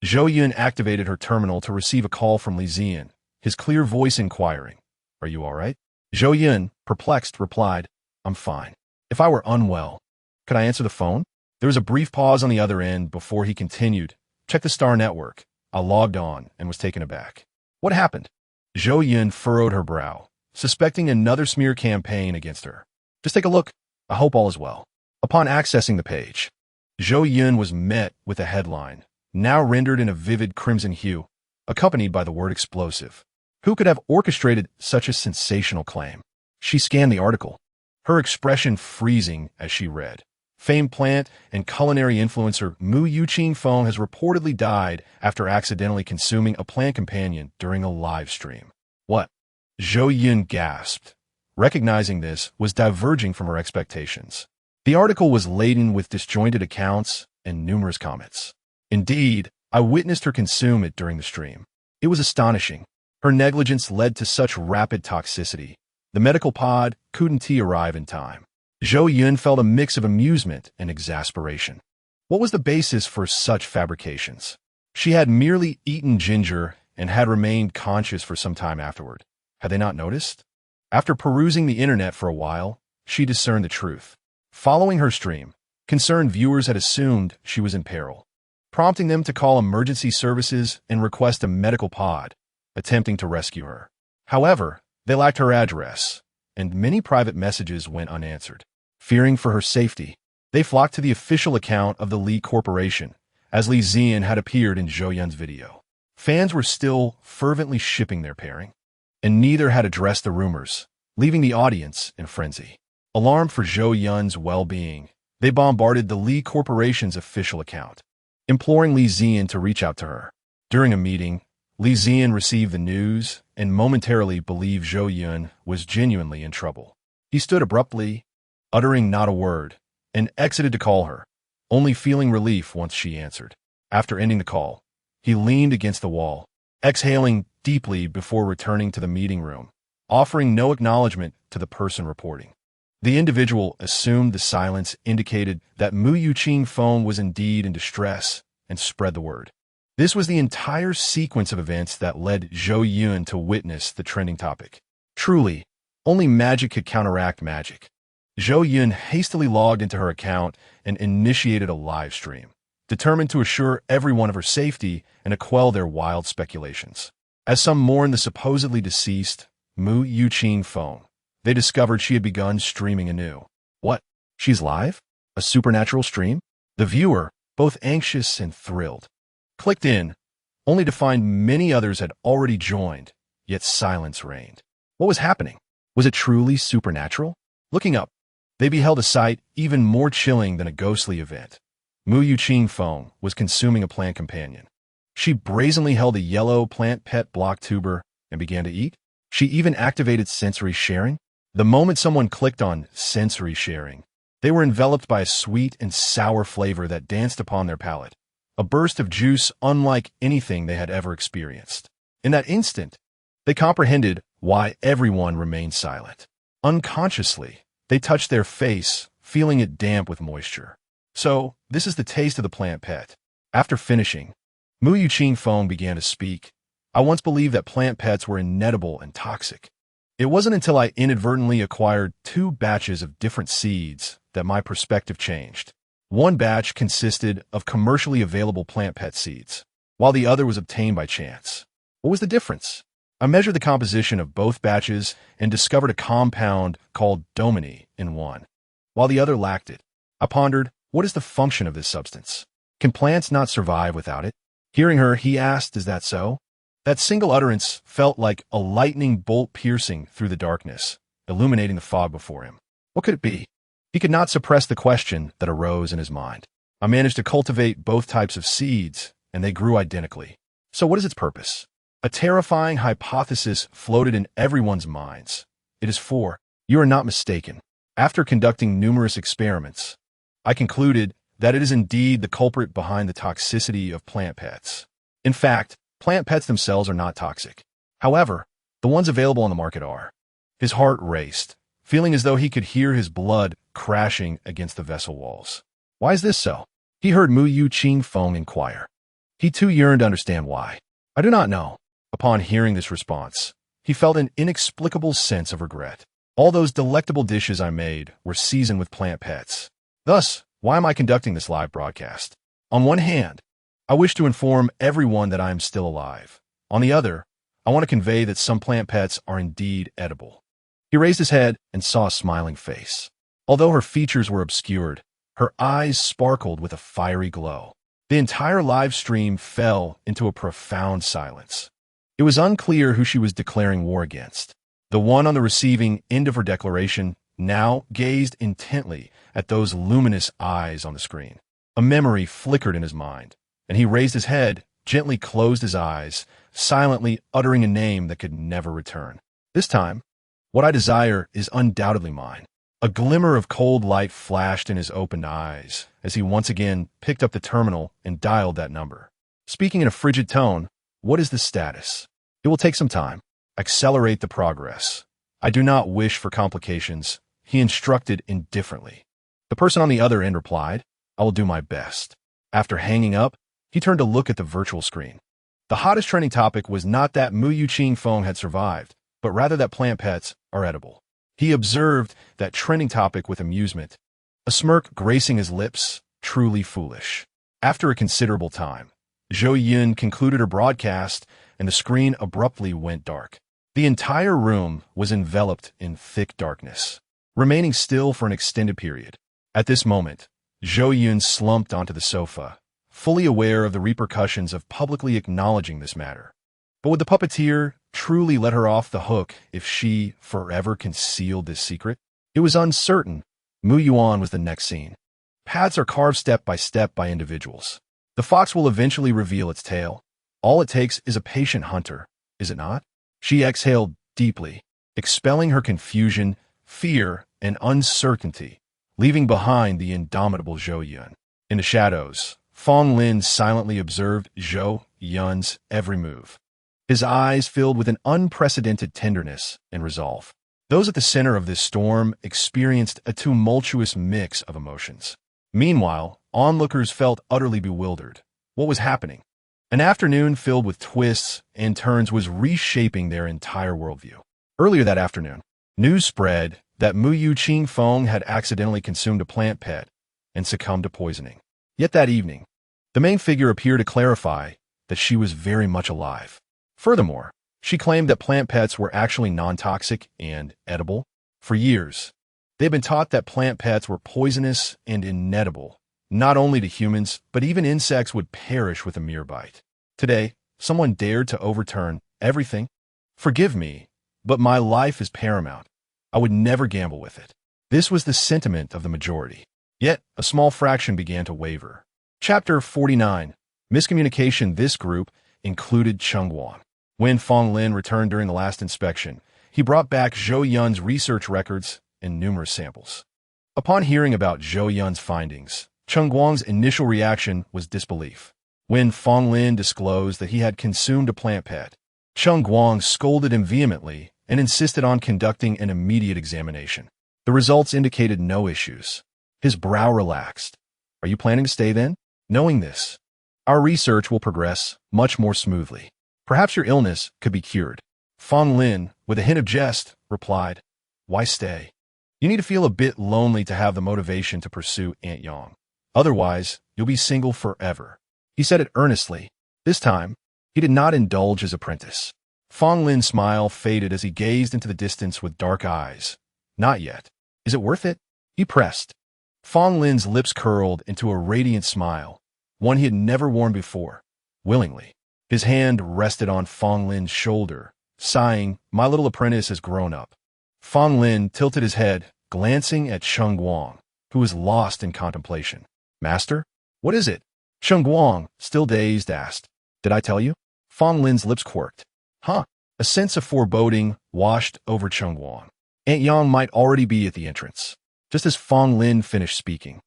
Zhou Yun activated her terminal to receive a call from Li Ziyan, his clear voice inquiring, are you all right? Zhou Yun, perplexed, replied, I'm fine. If I were unwell, could I answer the phone? There was a brief pause on the other end before he continued, check the Star Network. I logged on and was taken aback. What happened? Zhou Yun furrowed her brow, suspecting another smear campaign against her. Just take a look. I hope all is well. Upon accessing the page, Zhou Yun was met with a headline, now rendered in a vivid crimson hue, accompanied by the word explosive. Who could have orchestrated such a sensational claim? She scanned the article, her expression freezing as she read. Famed plant and culinary influencer Mu Yuqing Feng has reportedly died after accidentally consuming a plant companion during a live stream. What? Zhou Yun gasped. Recognizing this was diverging from her expectations. The article was laden with disjointed accounts and numerous comments. Indeed, I witnessed her consume it during the stream. It was astonishing. Her negligence led to such rapid toxicity. The medical pod couldn't arrive in time. Zhou Yun felt a mix of amusement and exasperation. What was the basis for such fabrications? She had merely eaten ginger and had remained conscious for some time afterward. Had they not noticed? After perusing the internet for a while, she discerned the truth. Following her stream, concerned viewers had assumed she was in peril, prompting them to call emergency services and request a medical pod, attempting to rescue her. However, they lacked her address, and many private messages went unanswered. Fearing for her safety, they flocked to the official account of the Li Corporation, as Li Ziyan had appeared in Zhou Yun's video. Fans were still fervently shipping their pairing, and neither had addressed the rumors, leaving the audience in frenzy. Alarmed for Zhou Yun's well-being, they bombarded the Li Corporation's official account, imploring Li Ziyan to reach out to her. During a meeting, Li Ziyan received the news and momentarily believed Zhou Yun was genuinely in trouble. He stood abruptly, uttering not a word, and exited to call her, only feeling relief once she answered. After ending the call, he leaned against the wall, exhaling deeply before returning to the meeting room, offering no acknowledgement to the person reporting. The individual assumed the silence indicated that Mu Yuqing Feng was indeed in distress and spread the word. This was the entire sequence of events that led Zhou Yun to witness the trending topic. Truly, only magic could counteract magic. Zhou Yun hastily logged into her account and initiated a live stream, determined to assure everyone of her safety and to quell their wild speculations. As some mourned the supposedly deceased Mu Yuqing Feng, they discovered she had begun streaming anew. What? She's live? A supernatural stream? The viewer, both anxious and thrilled, clicked in, only to find many others had already joined, yet silence reigned. What was happening? Was it truly supernatural? Looking up, they beheld a sight even more chilling than a ghostly event. Mu Yuqing Feng was consuming a plant companion. She brazenly held a yellow plant pet block tuber and began to eat. She even activated sensory sharing. The moment someone clicked on sensory sharing, they were enveloped by a sweet and sour flavor that danced upon their palate, a burst of juice unlike anything they had ever experienced. In that instant, they comprehended why everyone remained silent. Unconsciously, they touched their face, feeling it damp with moisture. So, this is the taste of the plant pet. After finishing, Mu Yuqing Feng began to speak. I once believed that plant pets were inedible and toxic. It wasn't until I inadvertently acquired 2 batches of different seeds that my perspective changed. One batch consisted of commercially available plant pet seeds, while the other was obtained by chance. What was the difference? I measured the composition of both batches and discovered a compound called domini in one, while the other lacked it. I pondered, what is the function of this substance? Can plants not survive without it? Hearing her, he asked, is that so? That single utterance felt like a lightning bolt piercing through the darkness, illuminating the fog before him. What could it be? He could not suppress the question that arose in his mind. I managed to cultivate both types of seeds, and they grew identically. So what is its purpose? A terrifying hypothesis floated in everyone's minds. It is for, you are not mistaken. After conducting numerous experiments, I concluded that it is indeed the culprit behind the toxicity of plant pets. In fact, plant pets themselves are not toxic. However, the ones available on the market are. His heart raced, feeling as though he could hear his blood crashing against the vessel walls. Why is this so? He heard Mu Yu Qing Feng inquire. He too yearned to understand why. I do not know. Upon hearing this response, he felt an inexplicable sense of regret. All those delectable dishes I made were seasoned with plant pets. Thus, why am I conducting this live broadcast? On one hand, I wish to inform everyone that I am still alive. On the other, I want to convey that some plant pets are indeed edible. He raised his head and saw a smiling face. Although her features were obscured, her eyes sparkled with a fiery glow. The entire live stream fell into a profound silence. It was unclear who she was declaring war against. The one on the receiving end of her declaration now gazed intently at those luminous eyes on the screen. A memory flickered in his mind, and he raised his head, gently closed his eyes, silently uttering a name that could never return. This time, what I desire is undoubtedly mine. A glimmer of cold light flashed in his opened eyes as he once again picked up the terminal and dialed that number. Speaking in a frigid tone, what is the status? It will take some time. Accelerate the progress. I do not wish for complications, he instructed indifferently. The person on the other end replied, I will do my best. After hanging up, he turned to look at the virtual screen. The hottest trending topic was not that Mu Yu Qing Feng had survived, but rather that plant pets are edible. He observed that trending topic with amusement, a smirk gracing his lips, truly foolish. After a considerable time, Zhou Yun concluded her broadcast, and the screen abruptly went dark. The entire room was enveloped in thick darkness, remaining still for an extended period. At this moment, Zhou Yun slumped onto the sofa, fully aware of the repercussions of publicly acknowledging this matter. But would the puppeteer truly let her off the hook if she forever concealed this secret? It was uncertain. Mu Yuan was the next scene. Paths are carved step by individuals. The fox will eventually reveal its tail. All it takes is a patient hunter, is it not? She exhaled deeply, expelling her confusion, fear, and uncertainty, leaving behind the indomitable Zhou Yun. In the shadows, Fong Lin silently observed Zhou Yun's every move. His eyes filled with an unprecedented tenderness and resolve. Those at the center of this storm experienced a tumultuous mix of emotions. Meanwhile, onlookers felt utterly bewildered. What was happening? An afternoon filled with twists and turns was reshaping their entire worldview. Earlier that afternoon, news spread that Mu Yu Qing Feng had accidentally consumed a plant pet and succumbed to poisoning. Yet that evening, the main figure appeared to clarify that she was very much alive. Furthermore, she claimed that plant pets were actually non-toxic and edible. For years, they've been taught that plant pets were poisonous and inedible. Not only to humans, but even insects would perish with a mere bite. Today, someone dared to overturn everything. Forgive me, but my life is paramount. I would never gamble with it. This was the sentiment of the majority. Yet, a small fraction began to waver. Chapter 49. Miscommunication. This group included Chengguan. When Fong Lin returned during the last inspection, he brought back Zhou Yun's research records and numerous samples. Upon hearing about Zhou Yun's findings, Chengguang's initial reaction was disbelief. When Fong Lin disclosed that he had consumed a plant pet, Chengguang scolded him vehemently and insisted on conducting an immediate examination. The results indicated no issues. His brow relaxed. Are you planning to stay then? Knowing this, our research will progress much more smoothly. Perhaps your illness could be cured. Fong Lin, with a hint of jest, replied, Why stay? You need to feel a bit lonely to have the motivation to pursue Aunt Yang. Otherwise, you'll be single forever. He said it earnestly. This time, he did not indulge his apprentice. Fong Lin's smile faded as he gazed into the distance with dark eyes. Not yet. Is it worth it? He pressed. Fong Lin's lips curled into a radiant smile, one he had never worn before. Willingly, his hand rested on Fong Lin's shoulder, sighing, My little apprentice has grown up. Fong Lin tilted his head, glancing at Chengguang, who was lost in contemplation. Master? What is it? Cheng Guang, still dazed, asked. Did I tell you? Fong Lin's lips quirked. Huh? A sense of foreboding washed over Cheng Guang. Aunt Yang might already be at the entrance. Just as Fong Lin finished speaking,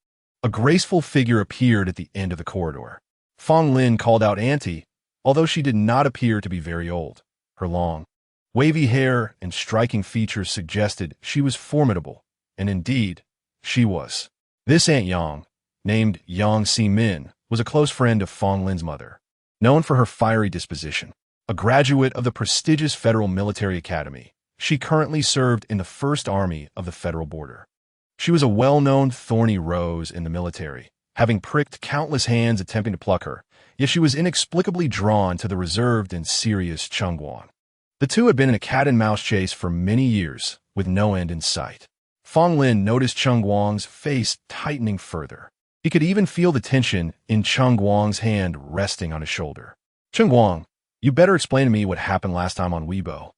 a graceful figure appeared at the end of the corridor. Fong Lin called out Auntie, although she did not appear to be very old. Her long, wavy hair and striking features suggested she was formidable, and indeed, she was. This Aunt Yang, named Yang Si-min, was a close friend of Fong Lin's mother, known for her fiery disposition. A graduate of the prestigious Federal Military Academy, she currently served in the First Army of the Federal Border. She was a well-known thorny rose in the military, having pricked countless hands attempting to pluck her, yet she was inexplicably drawn to the reserved and serious Cheng Guang. The two had been in a cat-and-mouse chase for many years, with no end in sight. Fong Lin noticed Cheng Guang's face tightening further. He could even feel the tension in Cheng Guang's hand resting on his shoulder. Cheng Guang, you better explain to me what happened last time on Weibo.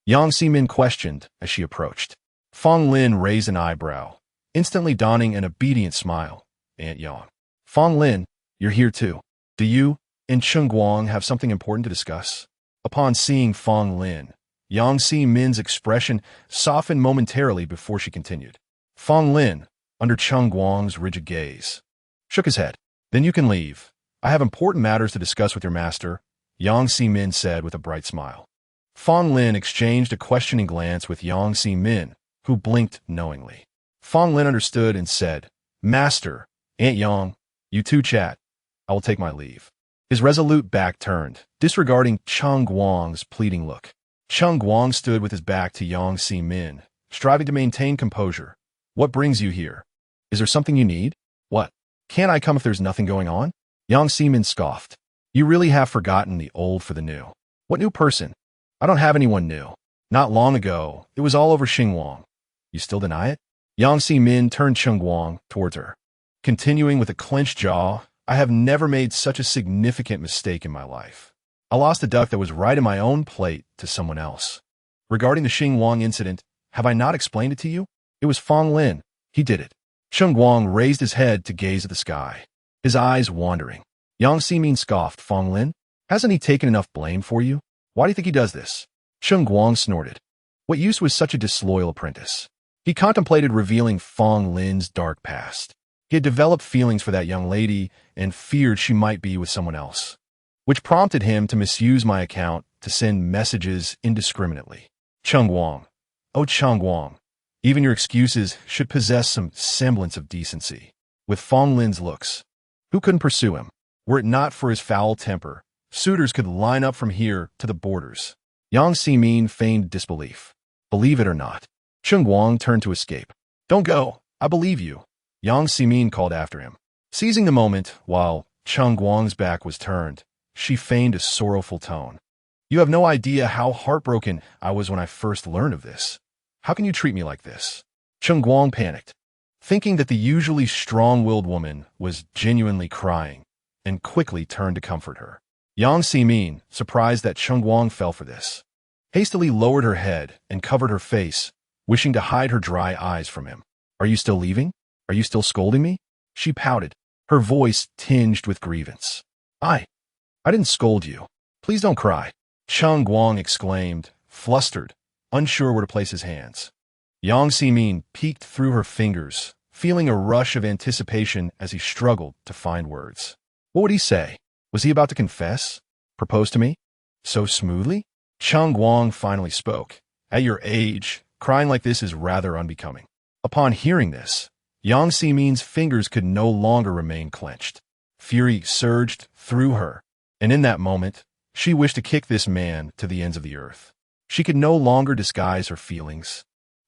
Yang Si-min questioned as she approached. Fong Lin raised an eyebrow, instantly donning an obedient smile. Aunt Yang. Fong Lin, you're here too. Do you and Cheng Guang have something important to discuss? Upon seeing Fong Lin, Yang Si-min's expression softened momentarily before she continued. Fong Lin, under Cheng Guang's rigid gaze, shook his head. Then you can leave. I have important matters to discuss with your master, Yang Si-min said with a bright smile. Fong Lin exchanged a questioning glance with Yang Si-min, who blinked knowingly. Fong Lin understood and said, Master, Aunt Yang, you two chat. I will take my leave. His resolute back turned, disregarding Cheng Guang's pleading look. Cheng Guang stood with his back to Yang Si-min, striving to maintain composure. What brings you here? Is there something you need? What? Can't I come if there's nothing going on? Yang Si-min scoffed. You really have forgotten the old for the new. What new person? I don't have anyone new. Not long ago, it was all over Xinguang. You still deny it? Yang Si-min turned Cheng Guang towards her. Continuing with a clenched jaw, I have never made such a significant mistake in my life. I lost a duck that was right in my own plate to someone else. Regarding the Xinguang incident, have I not explained it to you? It was Fong Lin. He did it. Cheng Guang raised his head to gaze at the sky, his eyes wandering. Yang Si-min scoffed. Fong Lin? Hasn't he taken enough blame for you? Why do you think he does this? Cheng Guang snorted. What use was such a disloyal apprentice? He contemplated revealing Fong Lin's dark past. He had developed feelings for that young lady and feared she might be with someone else, which prompted him to misuse my account to send messages indiscriminately. Cheng Guang. Oh, Cheng Guang. Even your excuses should possess some semblance of decency. With Fong Lin's looks, who couldn't pursue him? Were it not for his foul temper, suitors could line up from here to the borders. Yang Si-min feigned disbelief. Believe it or not. Cheng Guang turned to escape. Don't go. I believe you. Yang Si-min called after him. Seizing the moment, while Cheng Guang's back was turned, she feigned a sorrowful tone. You have no idea how heartbroken I was when I first learned of this. How can you treat me like this? Cheng Guang panicked, thinking that the usually strong-willed woman was genuinely crying, and quickly turned to comfort her. Yang Si-min, surprised that Cheng Guang fell for this, hastily lowered her head and covered her face, wishing to hide her dry eyes from him. Are you still leaving? Are you still scolding me? She pouted, her voice tinged with grievance. I didn't scold you. Please don't cry. Cheng Guang exclaimed, flustered, unsure where to place his hands. Yang Si-min peeked through her fingers, feeling a rush of anticipation as he struggled to find words. What would he say? Was he about to confess? Propose to me? So smoothly? Cheng Guang finally spoke. At your age, crying like this is rather unbecoming. Upon hearing this, Yang Si-min's fingers could no longer remain clenched. Fury surged through her, and in that moment, she wished to kick this man to the ends of the earth. She could no longer disguise her feelings.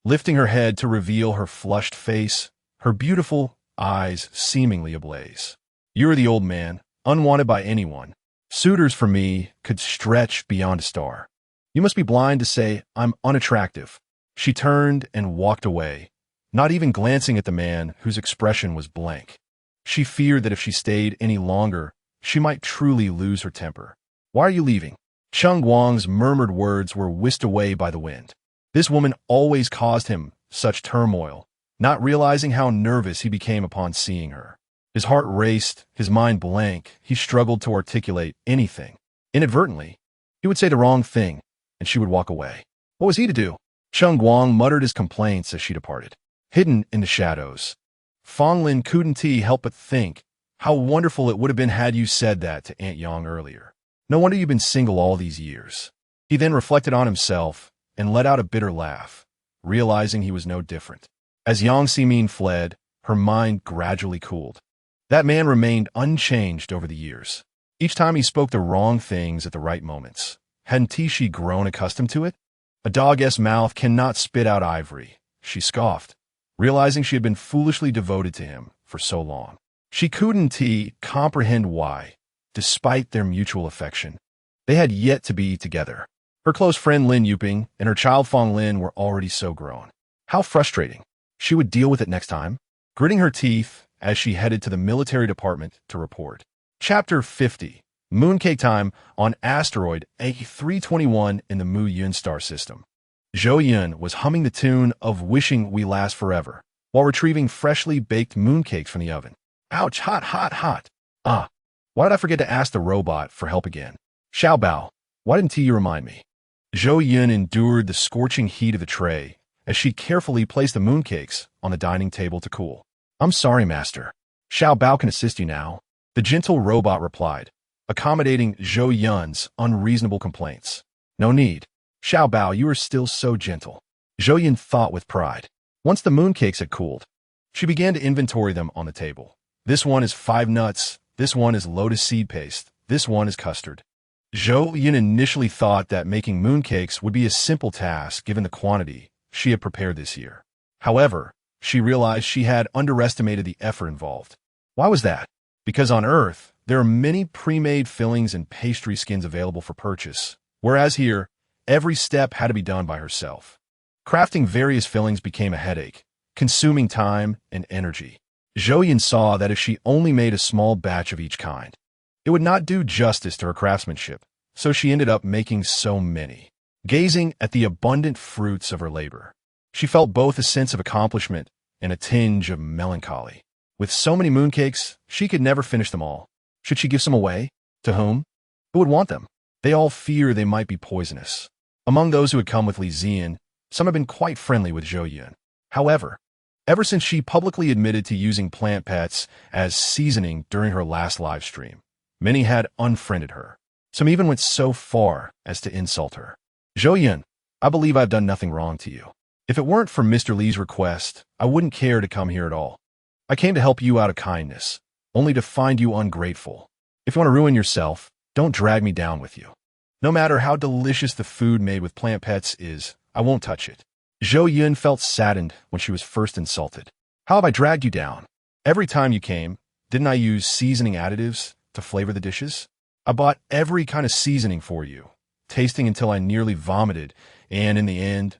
Lifting her head to reveal her flushed face, her beautiful eyes seemingly ablaze. You are the old man, unwanted by anyone. Suitors for me could stretch beyond a star. You must be blind to say I'm unattractive. She turned and walked away, not even glancing at the man whose expression was blank. She feared that if she stayed any longer, she might truly lose her temper. Why are you leaving? Cheng Guang's murmured words were whisked away by the wind. This woman always caused him such turmoil, not realizing how nervous he became upon seeing her. His heart raced, his mind blank. He struggled to articulate anything. Inadvertently, he would say the wrong thing, and she would walk away. What was he to do? Cheng Guang muttered his complaints as she departed. Hidden in the shadows, Fong Lin couldn't help but think, how wonderful it would have been had you said that to Aunt Yang earlier. No wonder you've been single all these years. He then reflected on himself and let out a bitter laugh, realizing he was no different. As Yang Ximin fled, her mind gradually cooled. That man remained unchanged over the years. Each time he spoke the wrong things at the right moments. Hadn't she grown accustomed to it? A dog's mouth cannot spit out ivory, she scoffed, realizing she had been foolishly devoted to him for so long. She couldn't comprehend why, despite their mutual affection, they had yet to be together. Her close friend Lin Yuping and her child Fong Lin were already so grown. How frustrating. She would deal with it next time, gritting her teeth as she headed to the military department to report. Chapter 50. Mooncake Time on asteroid A321 in the Mu Yun star system. Zhou Yun was humming the tune of Wishing We Last Forever while retrieving freshly baked mooncakes from the oven. Ouch, hot, hot, hot. Why did I forget to ask the robot for help again? Xiao Bao, why didn't you remind me? Zhou Yun endured the scorching heat of the tray as she carefully placed the mooncakes on the dining table to cool. I'm sorry, master. Xiao Bao can assist you now. The gentle robot replied, accommodating Zhou Yun's unreasonable complaints. No need. Xiao Bao, you are still so gentle. Zhou Yun thought with pride. Once the mooncakes had cooled, she began to inventory them on the table. This one is 5 nuts, this one is lotus seed paste, this one is custard. Zhou Yun initially thought that making mooncakes would be a simple task given the quantity she had prepared this year. However, she realized she had underestimated the effort involved. Why was that? Because on Earth, there are many pre-made fillings and pastry skins available for purchase, whereas here, every step had to be done by herself. Crafting various fillings became a headache, consuming time and energy. Zhou Yun saw that if she only made a small batch of each kind, it would not do justice to her craftsmanship, so she ended up making so many. Gazing at the abundant fruits of her labor, she felt both a sense of accomplishment and a tinge of melancholy. With so many mooncakes, she could never finish them all. Should she give some away? To whom? Who would want them? They all fear they might be poisonous. Among those who had come with Li Zian, some had been quite friendly with Zhou Yun. However, ever since she publicly admitted to using plant pets as seasoning during her last live stream, many had unfriended her. Some even went so far as to insult her. Zhou Yun, I believe I've done nothing wrong to you. If it weren't for Mr. Li's request, I wouldn't care to come here at all. I came to help you out of kindness, only to find you ungrateful. If you want to ruin yourself, don't drag me down with you. No matter how delicious the food made with plant pets is, I won't touch it. Zhou Yun felt saddened when she was first insulted. How have I dragged you down? Every time you came, didn't I use seasoning additives to flavor the dishes? I bought every kind of seasoning for you, tasting until I nearly vomited, and in the end,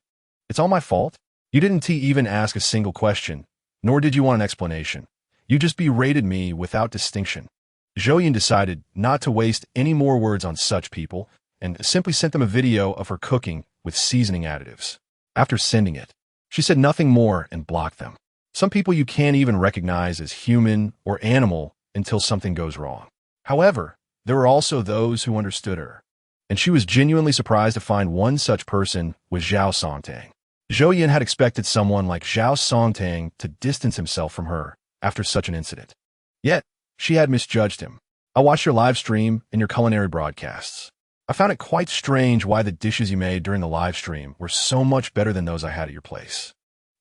it's all my fault? You didn't even ask a single question, nor did you want an explanation. You just berated me without distinction. Zhou Yun decided not to waste any more words on such people and simply sent them a video of her cooking with seasoning additives. After sending it, she said nothing more and blocked them. Some people you can't even recognize as human or animal until something goes wrong. However, there were also those who understood her, and she was genuinely surprised to find one such person was Zhao Songtang. Zhou Yun had expected someone like Zhao Songtang to distance himself from her after such an incident. Yet, she had misjudged him. I watched your live stream and your culinary broadcasts. I found it quite strange why the dishes you made during the live stream were so much better than those I had at your place.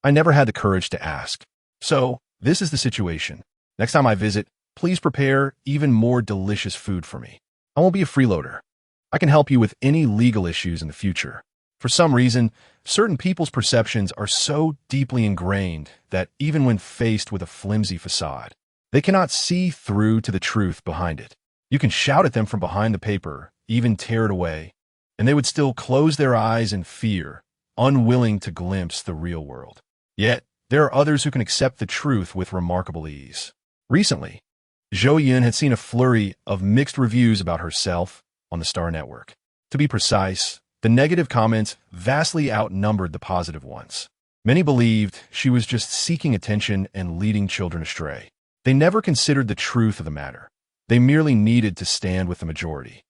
I never had the courage to ask. So, this is the situation. Next time I visit, please prepare even more delicious food for me. I won't be a freeloader. I can help you with any legal issues in the future. For some reason, certain people's perceptions are so deeply ingrained that even when faced with a flimsy facade, they cannot see through to the truth behind it. You can shout at them from behind the paper, even tear it away, and they would still close their eyes in fear, unwilling to glimpse the real world. Yet, there are others who can accept the truth with remarkable ease. Recently, Zhou Yun had seen a flurry of mixed reviews about herself on the Star Network. To be precise, the negative comments vastly outnumbered the positive ones. Many believed she was just seeking attention and leading children astray. They never considered the truth of the matter. They merely needed to stand with the majority.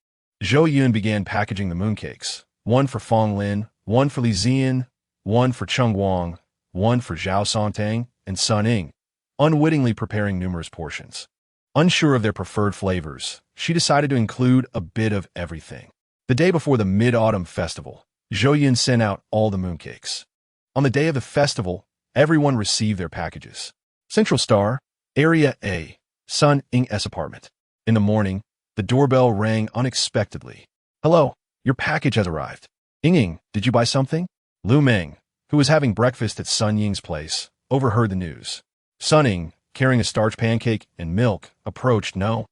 Zhou Yun began packaging the mooncakes, one for Fong Lin, one for Li Ziyan, one for Cheng Wang, one for Zhao Songtang, and Sun Ying, unwittingly preparing numerous portions. Unsure of their preferred flavors, she decided to include a bit of everything. The day before the Mid-Autumn Festival, Zhou Yun sent out all the mooncakes. On the day of the festival, everyone received their packages. Central Star, Area A, Sun Ying's apartment. In the morning, the doorbell rang unexpectedly. "Hello, your package has arrived." "Ying, did you buy something?" Lu Meng, who was having breakfast at Sun Ying's place, overheard the news. Sun Ying, carrying a starch pancake and milk, approached. "No,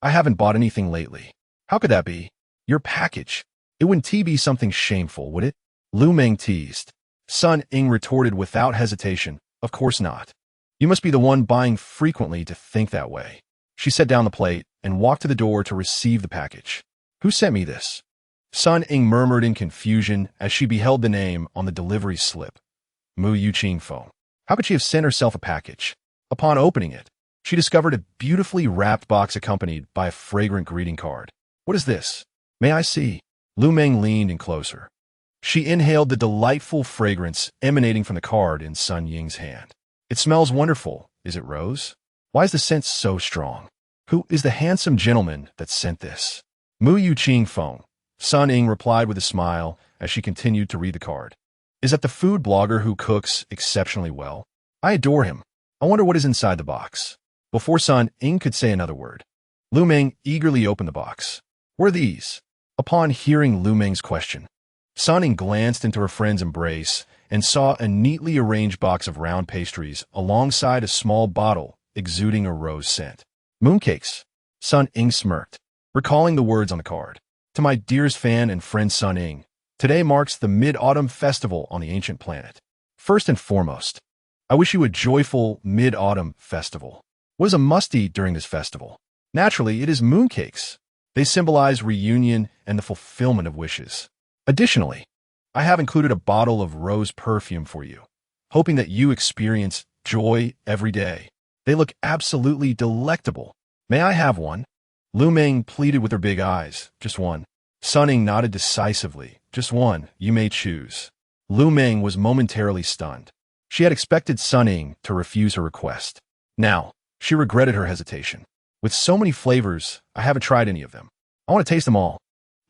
I haven't bought anything lately." "How could that be? Your package. It wouldn't be something shameful, would it?" Lu Meng teased. Sun Ying retorted without hesitation, "Of course not. You must be the one buying frequently to think that way." She set down the plate and walked to the door to receive the package. "Who sent me this?" Sun Ying murmured in confusion as she beheld the name on the delivery slip. Mu Yuqing Feng. How could she have sent herself a package? Upon opening it, she discovered a beautifully wrapped box accompanied by a fragrant greeting card. "What is this? May I see?" Lu Meng leaned in closer. She inhaled the delightful fragrance emanating from the card in Sun Ying's hand. "It smells wonderful. Is it rose? Why is the scent so strong? Who is the handsome gentleman that sent this?" Mu Yuqing Feng. Sun Ying replied with a smile as she continued to read the card. "Is that the food blogger who cooks exceptionally well? I adore him. I wonder what is inside the box." Before Sun Ying could say another word, Lu Meng eagerly opened the box. "What are these?" Upon hearing Lu Meng's question, Sun Ying glanced into her friend's embrace and saw a neatly arranged box of round pastries alongside a small bottle exuding a rose scent. "Mooncakes." Sun Ying smirked, recalling the words on the card. "To my dearest fan and friend Sun Ying, today marks the Mid-Autumn Festival on the ancient planet. First and foremost, I wish you a joyful Mid-Autumn Festival. What is a must-eat during this festival? Naturally, it is mooncakes. They symbolize reunion and the fulfillment of wishes. Additionally, I have included a bottle of rose perfume for you, hoping that you experience joy every day. They look absolutely delectable. May I have one?" Lu Meng pleaded with her big eyes. "Just one." Sun Ying nodded decisively. "Just one. You may choose." Lu Meng was momentarily stunned. She had expected Sun Ying to refuse her request. Now, she regretted her hesitation. "With so many flavors, I haven't tried any of them. I want to taste them all."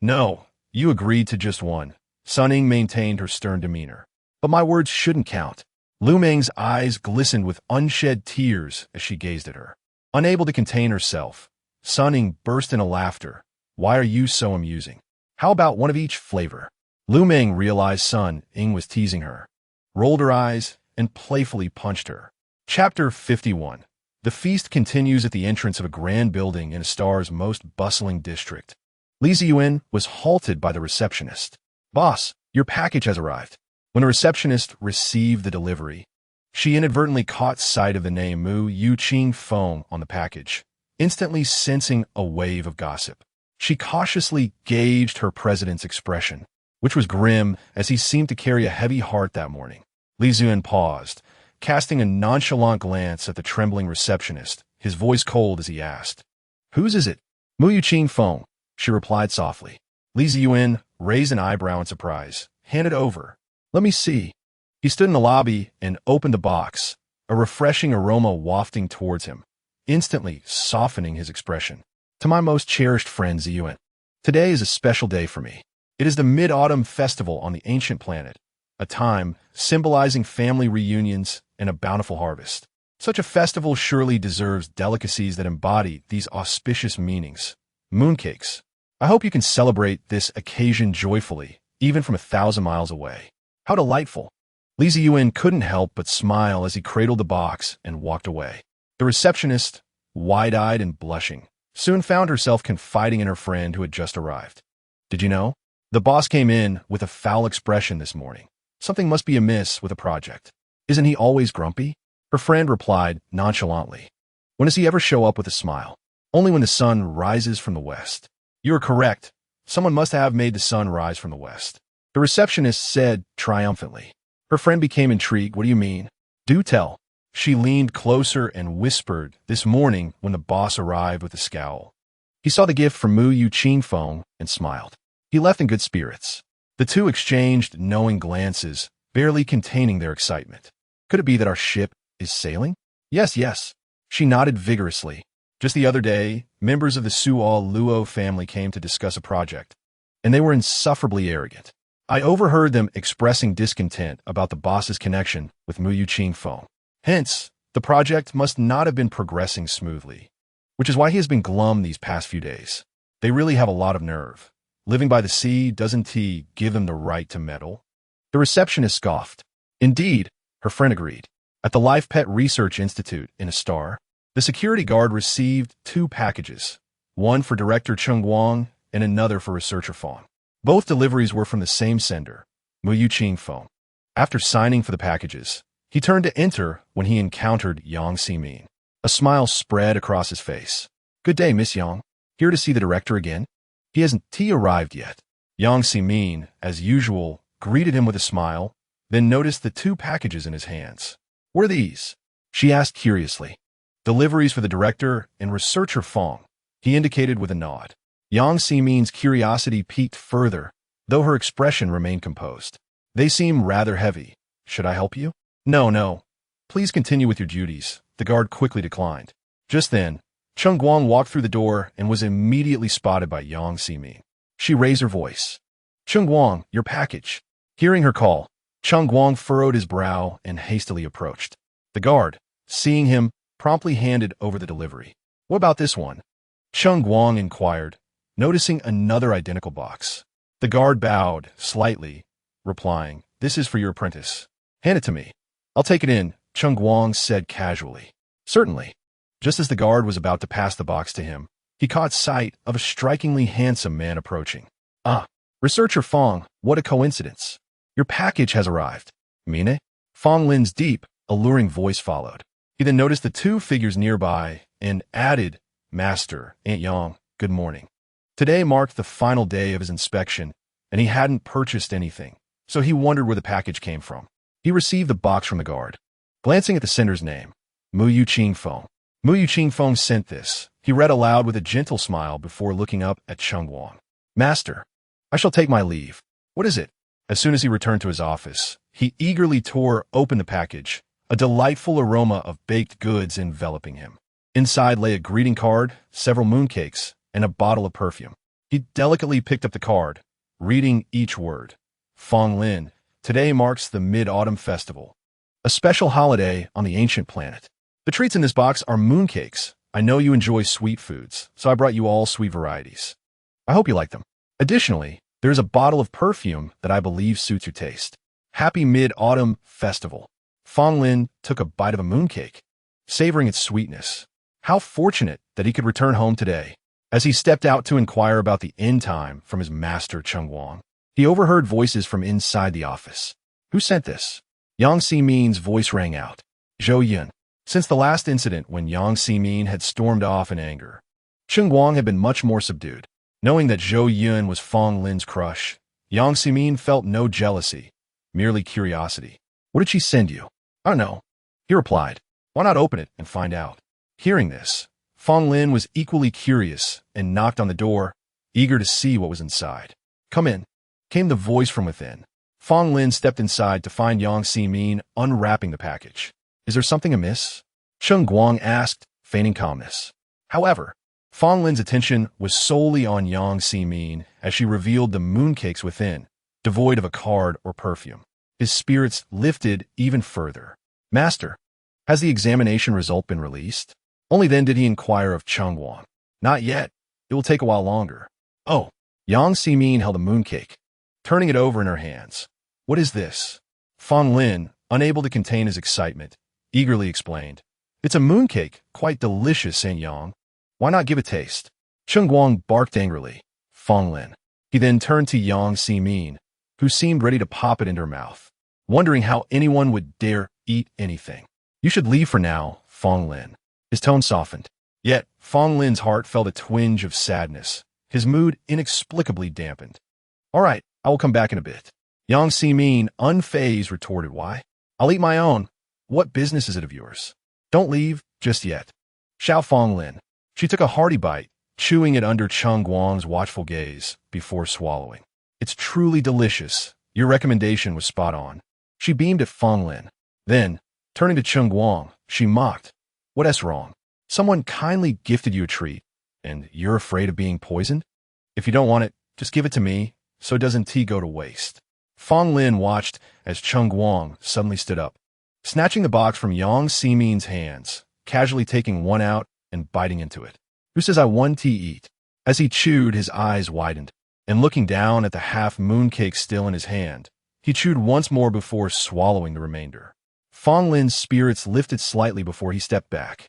"No, you agreed to just one." Sun Ying maintained her stern demeanor. "But my words shouldn't count." Lu Meng's eyes glistened with unshed tears as she gazed at her. Unable to contain herself, Sun Ying burst into laughter. "Why are you so amusing? How about one of each flavor?" Lu Meng realized Sun Ying was teasing her, rolled her eyes, and playfully punched her. Chapter 51. The feast continues at the entrance of a grand building in a star's most bustling district. Li Ziyan was halted by the receptionist. "Boss, your package has arrived." When the receptionist received the delivery, she inadvertently caught sight of the name Mu Yuqing Feng on the package, instantly sensing a wave of gossip. She cautiously gauged her president's expression, which was grim as he seemed to carry a heavy heart that morning. Li Ziyan paused, casting a nonchalant glance at the trembling receptionist, his voice cold as he asked, "Whose is it?" "Mu Yuqing Feng," she replied softly. Li Ziyan raised an eyebrow in surprise. "Hand it over. Let me see." He stood in the lobby and opened the box, a refreshing aroma wafting towards him, instantly softening his expression. "To my most cherished friend Ziyuan, today is a special day for me. It is the Mid-Autumn Festival on the ancient planet, a time symbolizing family reunions and a bountiful harvest. Such a festival surely deserves delicacies that embody these auspicious meanings. Mooncakes. I hope you can celebrate this occasion joyfully, even from 1,000 miles away." "How delightful." Li Ziyan couldn't help but smile as he cradled the box and walked away. The receptionist, wide-eyed and blushing, soon found herself confiding in her friend who had just arrived. "Did you know? The boss came in with a foul expression this morning. Something must be amiss with a project. Isn't he always grumpy?" Her friend replied nonchalantly. "When does he ever show up with a smile? Only when the sun rises from the west." "You are correct. Someone must have made the sun rise from the west," the receptionist said triumphantly. Her friend became intrigued. "What do you mean? Do tell." She leaned closer and whispered this morning when the boss arrived with a scowl. He saw the gift from Mu Yu Qingfeng and smiled. He left in good spirits. The two exchanged knowing glances, barely containing their excitement. Could it be that our ship is sailing? Yes, yes. She nodded vigorously. Just the other day, members of the Suo Luo family came to discuss a project, and they were insufferably arrogant. I overheard them expressing discontent about the boss's connection with Mu Yu Qingfeng. Hence, the project must not have been progressing smoothly, which is why he has been glum these past few days. They really have a lot of nerve. Living by the sea, doesn't he give them the right to meddle? The receptionist scoffed. Indeed, her friend agreed. At the Life Pet Research Institute in a star, the security guard received 2 packages, one for Director Cheng Guang and another for Researcher Fong. Both deliveries were from the same sender, Mu Yu Qingfeng. After signing for the packages, he turned to enter when he encountered Yang Ximin. A smile spread across his face. Good day, Miss Yang. Here to see the director again? He hasn't arrived yet. Yang Ximin, as usual, greeted him with a smile, then noticed the 2 packages in his hands. What are these? She asked curiously. Deliveries for the director and Researcher Fong, he indicated with a nod. Yang Ximin's curiosity piqued further, though her expression remained composed. They seem rather heavy. Should I help you? No. Please continue with your duties, the guard quickly declined. Just then, Cheng Guang walked through the door and was immediately spotted by Yang Ximin. She raised her voice. Cheng Guang, your package. Hearing her call, Cheng Guang furrowed his brow and hastily approached. The guard, seeing him, promptly handed over the delivery. What about this one? Cheng Guang inquired, noticing another identical box. The guard bowed slightly, replying, This is for your apprentice. Hand it to me. I'll take it in, Cheng Guang said casually. Certainly. Just as the guard was about to pass the box to him, he caught sight of a strikingly handsome man approaching. Ah, Researcher Fong, what a coincidence. Your package has arrived. Mine? Fong Lin's deep, alluring voice followed. He then noticed the 2 figures nearby and added, Master, Aunt Yang, good morning. Today marked the final day of his inspection, and he hadn't purchased anything, so he wondered where the package came from. He received the box from the guard. Glancing at the sender's name, Mu Yu Qingfeng. Mu Yu Qingfeng sent this. He read aloud with a gentle smile before looking up at Cheng Guang. Master, I shall take my leave. What is it? As soon as he returned to his office, he eagerly tore open the package, a delightful aroma of baked goods enveloping him. Inside lay a greeting card, several mooncakes, and a bottle of perfume. He delicately picked up the card, reading each word. Fong Lin, today marks the Mid-Autumn Festival, a special holiday on the ancient planet. The treats in this box are mooncakes. I know you enjoy sweet foods, so I brought you all sweet varieties. I hope you like them. Additionally, there is a bottle of perfume that I believe suits your taste. Happy Mid-Autumn Festival. Fong Lin took a bite of a mooncake, savoring its sweetness. How fortunate that he could return home today. As he stepped out to inquire about the end time from his master Cheng Guang, he overheard voices from inside the office. Who sent this? Yang Ximin's voice rang out. Zhou Yun. Since the last incident when Yang Ximin had stormed off in anger, Cheng Guang had been much more subdued. Knowing that Zhou Yun was Fong Lin's crush, Yang Ximin felt no jealousy, merely curiosity. What did she send you? I don't know. He replied. Why not open it and find out? Hearing this, Fong Lin was equally curious and knocked on the door, eager to see what was inside. Come in, came the voice from within. Fong Lin stepped inside to find Yang Ximin unwrapping the package. Is there something amiss? Cheng Guang asked, feigning calmness. However, Fong Lin's attention was solely on Yang Ximin as she revealed the mooncakes within, devoid of a card or perfume. His spirits lifted even further. Master, has the examination result been released? Only then did he inquire of Cheng Guang. Not yet. It will take a while longer. Oh, Yang Ximin held a mooncake, turning it over in her hands. What is this? Fong Lin, unable to contain his excitement, eagerly explained. It's a mooncake, quite delicious, Saint Yang. Why not give a taste? Cheng Guang barked angrily. Fong Lin. He then turned to Yang Ximin, who seemed ready to pop it into her mouth, wondering how anyone would dare eat anything. You should leave for now, Fong Lin. His tone softened. Yet, Fong Lin's heart felt a twinge of sadness, his mood inexplicably dampened. All right, I will come back in a bit. Yang Ximin, unfazed, retorted, Why? I'll eat my own. What business is it of yours? Don't leave just yet. Xiao Fong Lin. She took a hearty bite, chewing it under Cheng Guang's watchful gaze before swallowing. It's truly delicious. Your recommendation was spot on. She beamed at Fong Lin. Then, turning to Cheng Guang, she mocked. What's wrong? Someone kindly gifted you a treat, and you're afraid of being poisoned? If you don't want it, just give it to me, so doesn't tea go to waste. Fong Lin watched as Cheng Guang suddenly stood up, snatching the box from Yang Ximin's hands, casually taking one out and biting into it. Who says I want tea eat? As he chewed, his eyes widened, and looking down at the half-moon cake still in his hand, he chewed once more before swallowing the remainder. Fong Lin's spirits lifted slightly before he stepped back.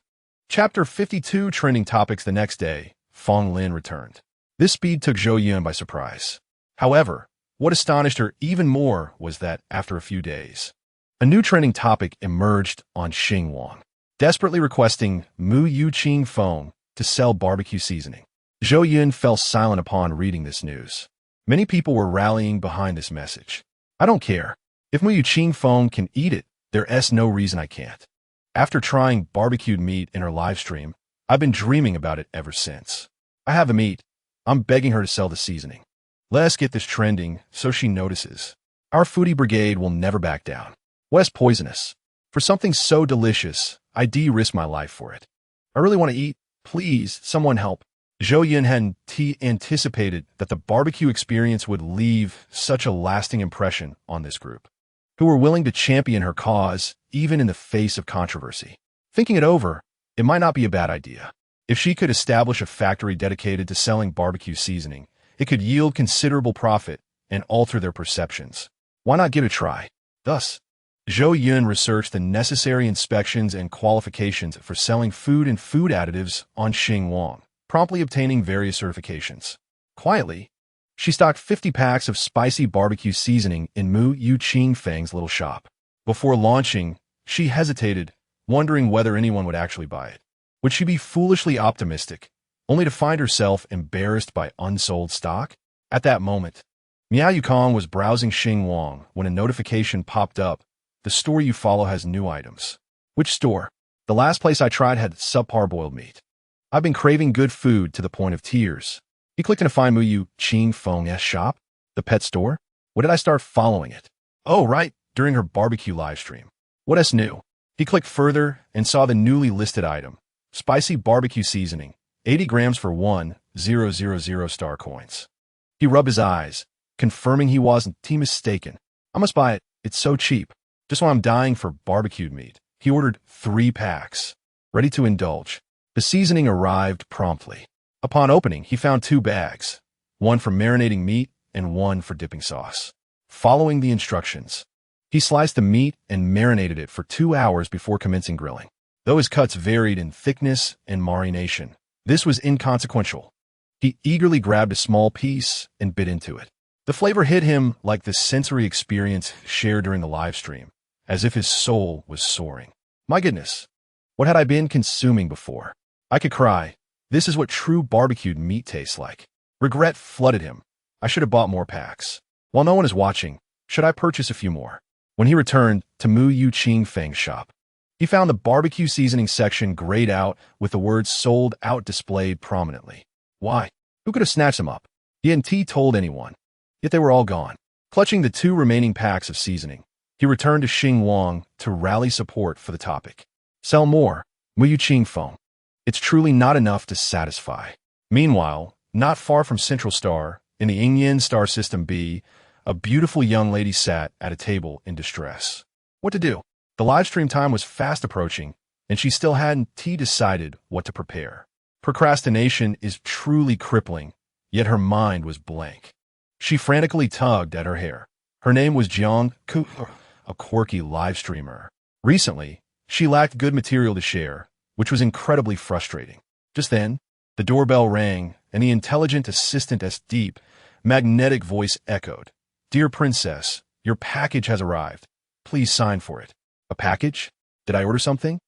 Chapter 52 Trending Topics. The next day, Fong Lin returned. This speed took Zhou Yun by surprise. However, what astonished her even more was that, after a few days, a new trending topic emerged on Xinhuang, desperately requesting Mu Yu Qing Feng to sell barbecue seasoning. Zhou Yun fell silent upon reading this news. Many people were rallying behind this message. I don't care. If Mu Yu Qing Feng can eat it, there's no reason I can't. After trying barbecued meat in her live stream, I've been dreaming about it ever since. I have the meat. I'm begging her to sell the seasoning. Let's get this trending so she notices. Our foodie brigade will never back down. What's poisonous? For something so delicious, I risk my life for it. I really want to eat. Please, someone help. Zhou Yun hadn't anticipated that the barbecue experience would leave such a lasting impression on this group, who were willing to champion her cause even in the face of controversy. Thinking it over, it might not be a bad idea. If she could establish a factory dedicated to selling barbecue seasoning, it could yield considerable profit and alter their perceptions. Why not give it a try? Thus, Zhou Yun researched the necessary inspections and qualifications for selling food and food additives on Xinhuang, promptly obtaining various certifications. Quietly, she stocked 50 packs of spicy barbecue seasoning in Mu Yu Qing Feng's little shop. Before launching, she hesitated, wondering whether anyone would actually buy it. Would she be foolishly optimistic, only to find herself embarrassed by unsold stock? At that moment, Miao Yukong was browsing Xinhuang when a notification popped up. The store you follow has new items. Which store? The last place I tried had subpar boiled meat. I've been craving good food to the point of tears. He clicked to find Mu Yu Qing Feng's shop, the pet store. When did I start following it? Oh, right, during her barbecue live stream. What's new? He clicked further and saw the newly listed item. Spicy barbecue seasoning, 80 grams for 1,000 star coins. He rubbed his eyes, confirming he wasn't mistaken. I must buy it. It's so cheap. Just when I'm dying for barbecued meat, he ordered 3 packs, ready to indulge. The seasoning arrived promptly. Upon opening, he found 2 bags, one for marinating meat and one for dipping sauce. Following the instructions, he sliced the meat and marinated it for 2 hours before commencing grilling. Though his cuts varied in thickness and marination, this was inconsequential. He eagerly grabbed a small piece and bit into it. The flavor hit him like the sensory experience shared during the live stream, as if his soul was soaring. My goodness, what had I been consuming before? I could cry. This is what true barbecued meat tastes like. Regret flooded him. I should have bought more packs. While no one is watching, should I purchase a few more? When he returned to Mu Yu Qing Feng's shop, he found the barbecue seasoning section grayed out with the words sold out displayed prominently. Why? Who could have snatched them up? He hadn't told anyone. Yet they were all gone. Clutching the 2 remaining packs of seasoning, he returned to Xinhuang to rally support for the topic. Sell more, Mu Yu Qing Feng. It's truly not enough to satisfy. Meanwhile, not far from Central Star, in the Yingyan star system B, a beautiful young lady sat at a table in distress. What to do? The live stream time was fast approaching, and she still hadn't decided what to prepare. Procrastination is truly crippling, yet her mind was blank. She frantically tugged at her hair. Her name was Jiang Ku, a quirky live streamer. Recently, she lacked good material to share, which was incredibly frustrating. Just then, the doorbell rang, and the intelligent assistant's deep, magnetic voice echoed. Dear Princess, your package has arrived. Please sign for it. A package? Did I order something?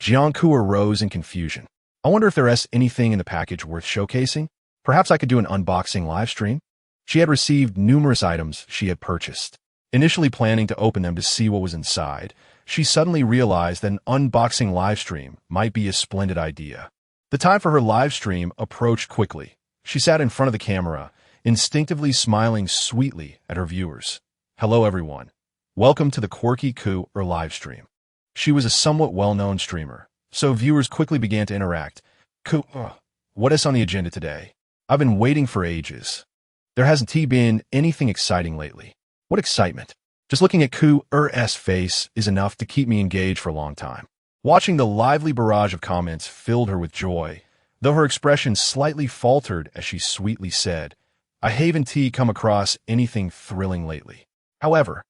Jiangku arose in confusion. I wonder if there's anything in the package worth showcasing. Perhaps I could do an unboxing live stream. She had received numerous items she had purchased. Initially planning to open them to see what was inside, she suddenly realized that an unboxing live stream might be a splendid idea. The time for her live stream approached quickly. She sat in front of the camera, instinctively smiling sweetly at her viewers. Hello everyone. Welcome to the quirky live stream. She was a somewhat well-known streamer, so viewers quickly began to interact. What is on the agenda today? I've been waiting for ages. There hasn't been anything exciting lately. What excitement? Just looking at Ku's face is enough to keep me engaged for a long time. Watching the lively barrage of comments filled her with joy, though her expression slightly faltered as she sweetly said, I haven't come across anything thrilling lately. However,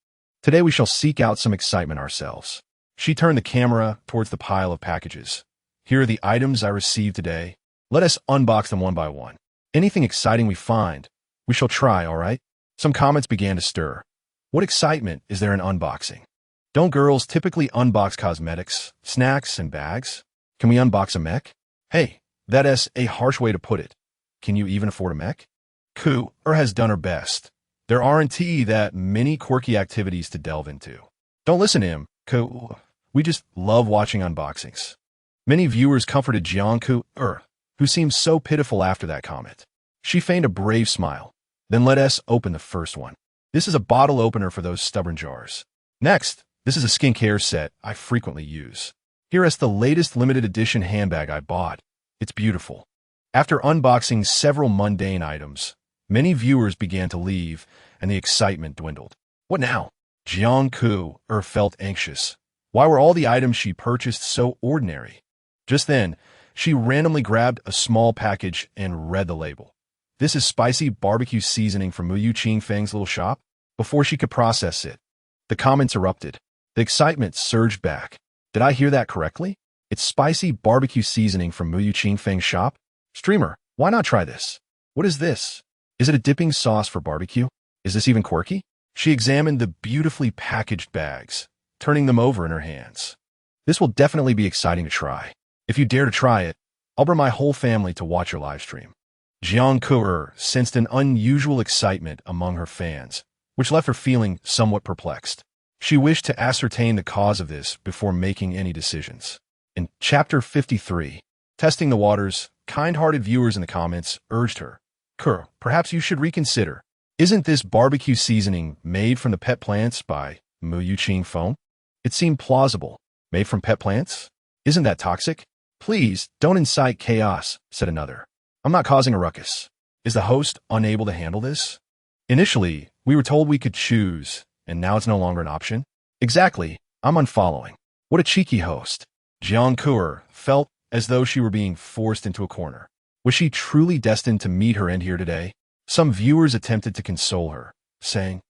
today we shall seek out some excitement ourselves. She turned the camera towards the pile of packages. Here are the items I received today. Let us unbox them one by one. Anything exciting we find, we shall try, all right? Some comments began to stir. What excitement is there in unboxing? Don't girls typically unbox cosmetics, snacks, and bags? Can we unbox a mech? Hey, that is a harsh way to put it. Can you even afford a mech? Ku has done her best. There aren't that many quirky activities to delve into. Don't listen to him, Ku. We just love watching unboxings. Many viewers comforted Jiang who seemed so pitiful after that comment. She feigned a brave smile. Then let us open the first one. This is a bottle opener for those stubborn jars. Next, this is a skincare set I frequently use. Here is the latest limited edition handbag I bought. It's beautiful. After unboxing several mundane items, many viewers began to leave, and the excitement dwindled. What now? Jiang felt anxious. Why were all the items she purchased so ordinary? Just then, she randomly grabbed a small package and read the label. This is spicy barbecue seasoning from Mu Qingfeng's little shop. Before she could process it, the comments erupted. The excitement surged back. Did I hear that correctly? It's spicy barbecue seasoning from Mu Qingfeng's shop? Streamer, why not try this? What is this? Is it a dipping sauce for barbecue? Is this even quirky? She examined the beautifully packaged bags, turning them over in her hands. This will definitely be exciting to try. If you dare to try it, I'll bring my whole family to watch your live stream. Jiang sensed an unusual excitement among her fans, which left her feeling somewhat perplexed. She wished to ascertain the cause of this before making any decisions. In Chapter 53, Testing the Waters, kind-hearted viewers in the comments urged her, perhaps you should reconsider. Isn't this barbecue seasoning made from the pet plants by Mu Qingfeng? It seemed plausible. Made from pet plants? Isn't that toxic? Please, don't incite chaos, said another. I'm not causing a ruckus. Is the host unable to handle this? Initially, we were told we could choose, and now it's no longer an option? Exactly, I'm unfollowing. What a cheeky host. Jiang felt as though she were being forced into a corner. Was she truly destined to meet her end here today? Some viewers attempted to console her, saying,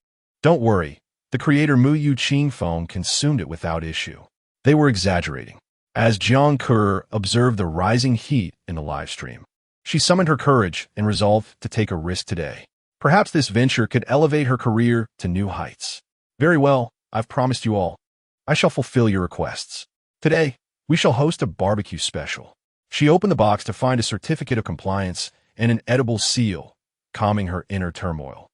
Don't worry, the creator Mu Qingfeng consumed it without issue. They were exaggerating. As Jiang observed the rising heat in the live stream, she summoned her courage and resolved to take a risk today. Perhaps this venture could elevate her career to new heights. Very well, I've promised you all. I shall fulfill your requests. Today, we shall host a barbecue special. She opened the box to find a certificate of compliance and an edible seal, calming her inner turmoil.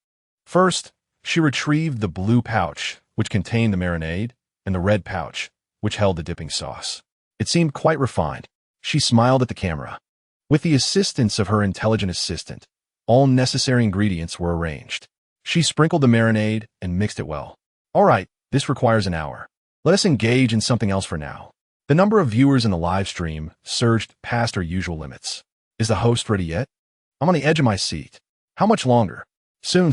First, she retrieved the blue pouch, which contained the marinade, and the red pouch, which held the dipping sauce. It seemed quite refined. She smiled at the camera. With the assistance of her intelligent assistant, all necessary ingredients were arranged. She sprinkled the marinade and mixed it well. All right, this requires an hour. Let us engage in something else for now. The number of viewers in the live stream surged past our usual limits. Is the host ready yet? I'm on the edge of my seat. How much longer? Soon.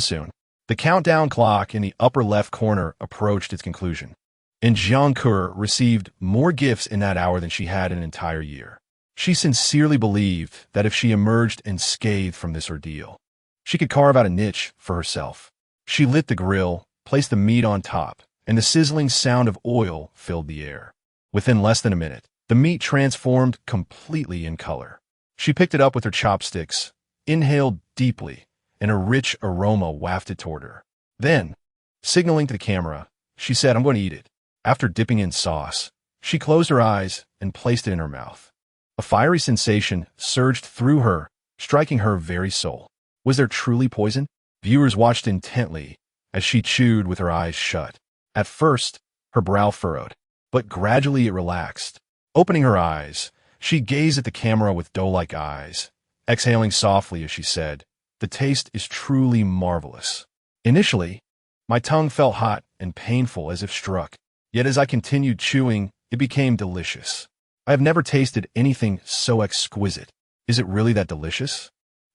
The countdown clock in the upper left corner approached its conclusion. And Jiang received more gifts in that hour than she had in an entire year. She sincerely believed that if she emerged unscathed from this ordeal, she could carve out a niche for herself. She lit the grill, placed the meat on top, and the sizzling sound of oil filled the air. Within less than a minute, the meat transformed completely in color. She picked it up with her chopsticks, inhaled deeply, and a rich aroma wafted toward her. Then, signaling to the camera, she said, I'm going to eat it. After dipping in sauce, she closed her eyes and placed it in her mouth. A fiery sensation surged through her, striking her very soul. Was there truly poison? Viewers watched intently, as she chewed with her eyes shut. At first, her brow furrowed, but gradually it relaxed. Opening her eyes, she gazed at the camera with doe-like eyes, exhaling softly as she said, "The taste is truly marvelous." Initially, my tongue felt hot and painful as if struck, yet as I continued chewing, it became delicious. I have never tasted anything so exquisite. Is it really that delicious?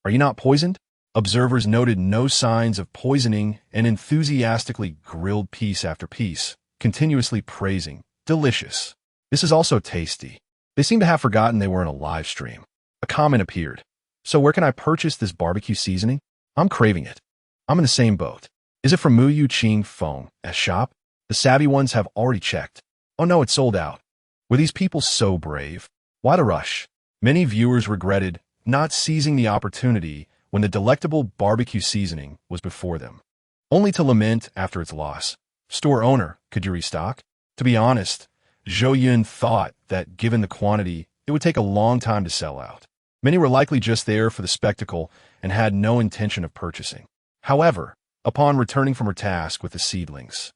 Are you not poisoned? Observers noted no signs of poisoning and enthusiastically grilled piece after piece, continuously praising, "Delicious. This is also tasty." They seem to have forgotten they were in a live stream. A comment appeared. "So where can I purchase this barbecue seasoning? I'm craving it." I'm in the same boat. Is it from Mu Ching Feng's shop? The savvy ones have already checked. Oh no, it's sold out. Were these people so brave? Why the rush? Many viewers regretted not seizing the opportunity when the delectable barbecue seasoning was before them, only to lament after its loss. Store owner, could you restock? To be honest, Zhou Yun thought that given the quantity, it would take a long time to sell out. Many were likely just there for the spectacle and had no intention of purchasing. However, upon returning from her task with the seedlings,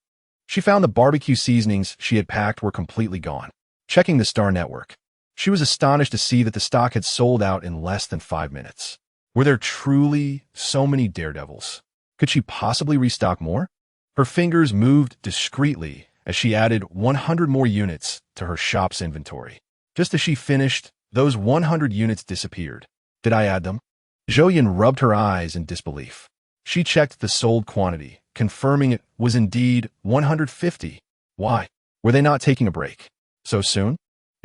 she found the barbecue seasonings she had packed were completely gone. Checking the Star Network, she was astonished to see that the stock had sold out in less than 5 minutes. Were there truly so many daredevils? Could she possibly restock more? Her fingers moved discreetly as she added 100 more units to her shop's inventory. Just as she finished, those 100 units disappeared. Did I add them? Zhou Yun rubbed her eyes in disbelief. She checked the sold quantity, confirming it was indeed 150. Why? Were they not taking a break so soon?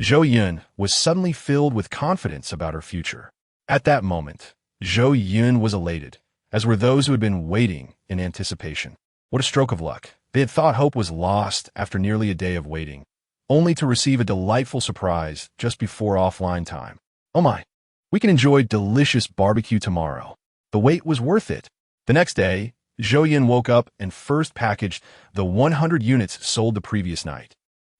Zhou Yun was suddenly filled with confidence about her future. At that moment, Zhou Yun was elated, as were those who had been waiting in anticipation. What a stroke of luck. They had thought hope was lost after nearly a day of waiting, only to receive a delightful surprise just before offline time. Oh my, we can enjoy delicious barbecue tomorrow. The wait was worth it. The next day, Zhou Yun woke up and first packaged the 100 units sold the previous night.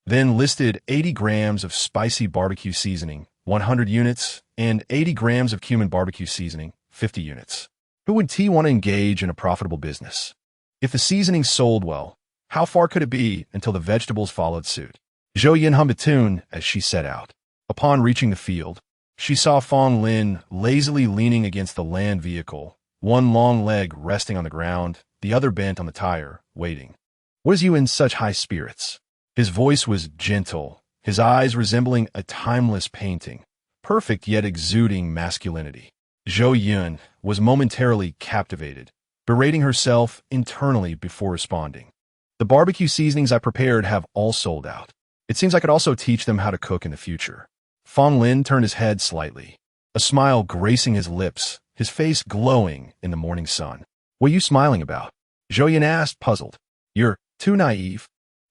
Then listed 80 grams of spicy barbecue seasoning, 100 units, and 80 grams of cumin barbecue seasoning, 50 units. Who would want to engage in a profitable business? If the seasoning sold well, how far could it be until the vegetables followed suit? Zhou Yun hummed a tune as she set out. Upon reaching the field, she saw Fong Lin lazily leaning against the land vehicle, one long leg resting on the ground, the other bent on the tire, waiting. Was you in such high spirits? His voice was gentle, his eyes resembling a timeless painting, perfect yet exuding masculinity. Zhou Yun was momentarily captivated, berating herself internally before responding. The barbecue seasonings I prepared have all sold out. It seems I could also teach them how to cook in the future. Fong Lin turned his head slightly, a smile gracing his lips, his face glowing in the morning sun. What are you smiling about? Zhou Yun asked, puzzled. You're too naive.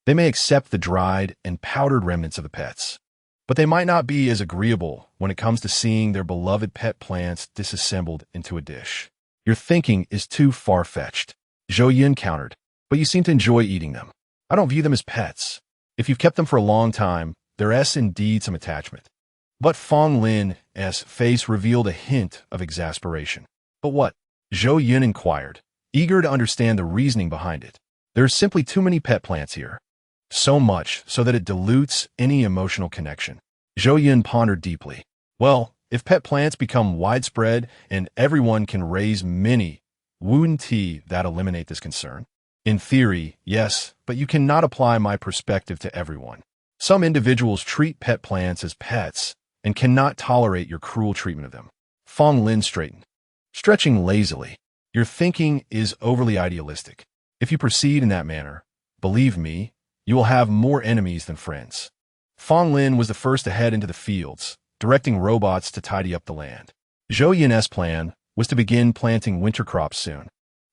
They may accept the dried and powdered remnants of the pets, but they might not be as agreeable when it comes to seeing their beloved pet plants disassembled into a dish. Your thinking is too far-fetched, Zhou Yun countered, but you seem to enjoy eating them. I don't view them as pets. If you've kept them for a long time, there's indeed some attachment. But Fong Lin's face revealed a hint of exasperation. But what? Zhou Yun inquired, eager to understand the reasoning behind it. There's simply too many pet plants here. So much so that it dilutes any emotional connection. Zhou Yun pondered deeply. Well, if pet plants become widespread and everyone can raise many, wouldn't that eliminate this concern? In theory, yes, but you cannot apply my perspective to everyone. Some individuals treat pet plants as pets and cannot tolerate your cruel treatment of them. Fong Lin straightened, stretching lazily. Your thinking is overly idealistic. If you proceed in that manner, believe me, you will have more enemies than friends. Fong Lin was the first to head into the fields, directing robots to tidy up the land. Zhou Yun's plan was to begin planting winter crops soon.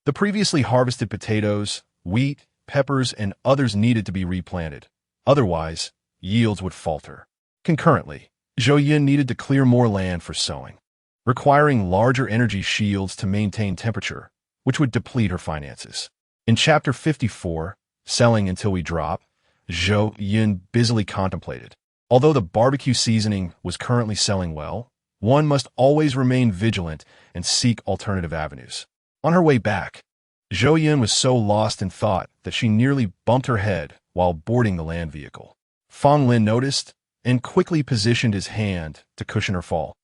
The previously harvested potatoes, wheat, peppers, and others needed to be replanted. Otherwise, yields would falter. Concurrently, Zhou Yun needed to clear more land for sowing, requiring larger energy shields to maintain temperature, which would deplete her finances. In Chapter 54, Selling Until We Drop, Zhou Yun busily contemplated. Although the barbecue seasoning was currently selling well, one must always remain vigilant and seek alternative avenues. On her way back, Zhou Yun was so lost in thought that she nearly bumped her head while boarding the land vehicle. Fong Lin noticed and quickly positioned his hand to cushion her fall,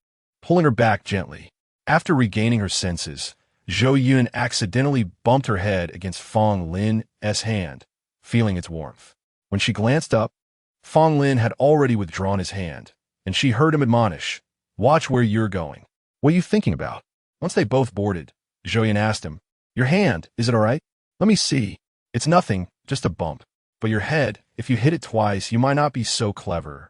pulling her back gently. After regaining her senses, Zhou Yun accidentally bumped her head against Fong Lin's hand, feeling its warmth. When she glanced up, Fong Lin had already withdrawn his hand, and she heard him admonish, "Watch where you're going." "What are you thinking about?" Once they both boarded, Zhou Yun asked him, "Your hand, is it all right?" "Let me see." "It's nothing, just a bump. But your head, if you hit it twice, you might not be so clever."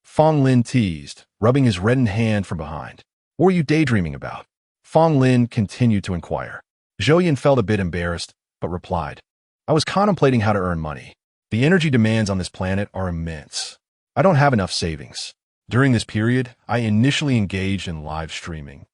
Fong Lin teased, rubbing his reddened hand from behind. "What were you daydreaming about?" Fong Lin continued to inquire. Zhou Yun felt a bit embarrassed, but replied, "I was contemplating how to earn money. The energy demands on this planet are immense. I don't have enough savings. During this period, I initially engaged in live streaming,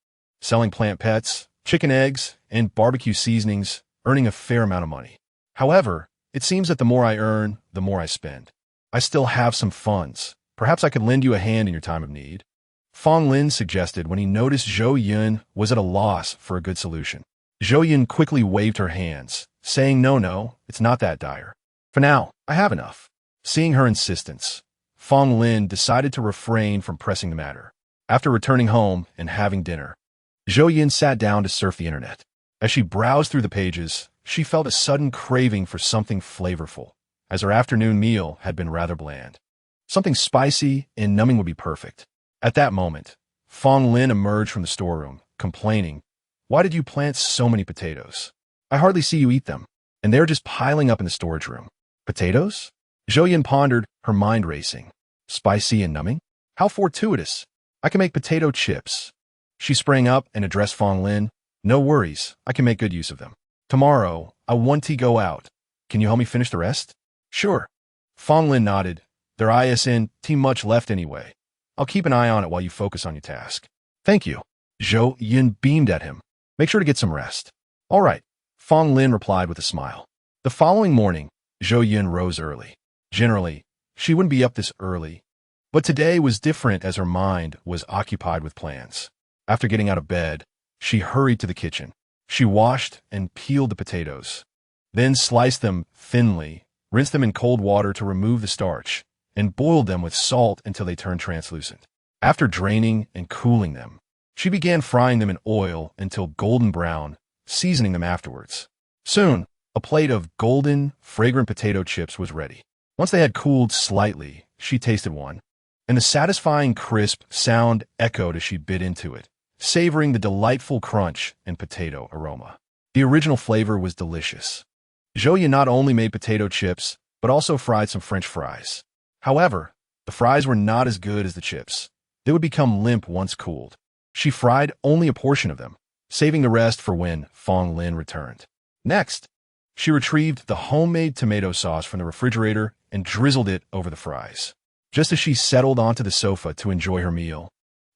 selling plant pets, chicken eggs, and barbecue seasonings, earning a fair amount of money. However, it seems that the more I earn, the more I spend. I still have some funds. Perhaps I could lend you a hand in your time of need." Fong Lin suggested when he noticed Zhou Yun was at a loss for a good solution. Zhou Yun quickly waved her hands, saying, No, it's not that dire. For now, I have enough." Seeing her insistence, Fong Lin decided to refrain from pressing the matter. After returning home and having dinner, Zhou Yun sat down to surf the internet. As she browsed through the pages, she felt a sudden craving for something flavorful, as her afternoon meal had been rather bland. Something spicy and numbing would be perfect. At that moment, Fong Lin emerged from the storeroom, complaining, "Why did you plant so many potatoes? I hardly see you eat them, and they're just piling up in the storage room." "Potatoes?" Zhou Yun pondered, her mind racing. "Spicy and numbing? How fortuitous. I can make potato chips." She sprang up and addressed Fong Lin. "No worries, I can make good use of them. Tomorrow, I want to go out. Can you help me finish the rest?" "Sure." Fong Lin nodded. "There isn't too much left anyway. I'll keep an eye on it while you focus on your task." "Thank you." Zhou Yun beamed at him. "Make sure to get some rest." "All right," Fong Lin replied with a smile. The following morning, Zhou Yun rose early. Generally, she wouldn't be up this early, but today was different as her mind was occupied with plans. After getting out of bed, she hurried to the kitchen. She washed and peeled the potatoes, then sliced them thinly, rinsed them in cold water to remove the starch, and boiled them with salt until they turned translucent. After draining and cooling them, she began frying them in oil until golden brown, seasoning them afterwards. Soon, a plate of golden, fragrant potato chips was ready. Once they had cooled slightly, she tasted one, and the satisfying crisp sound echoed as she bit into it, savoring the delightful crunch and potato aroma. The original flavor was delicious. Zhou Yun not only made potato chips, but also fried some French fries. However, the fries were not as good as the chips. They would become limp once cooled. She fried only a portion of them, saving the rest for when Fong Lin returned. Next, she retrieved the homemade tomato sauce from the refrigerator and drizzled it over the fries. Just as she settled onto the sofa to enjoy her meal,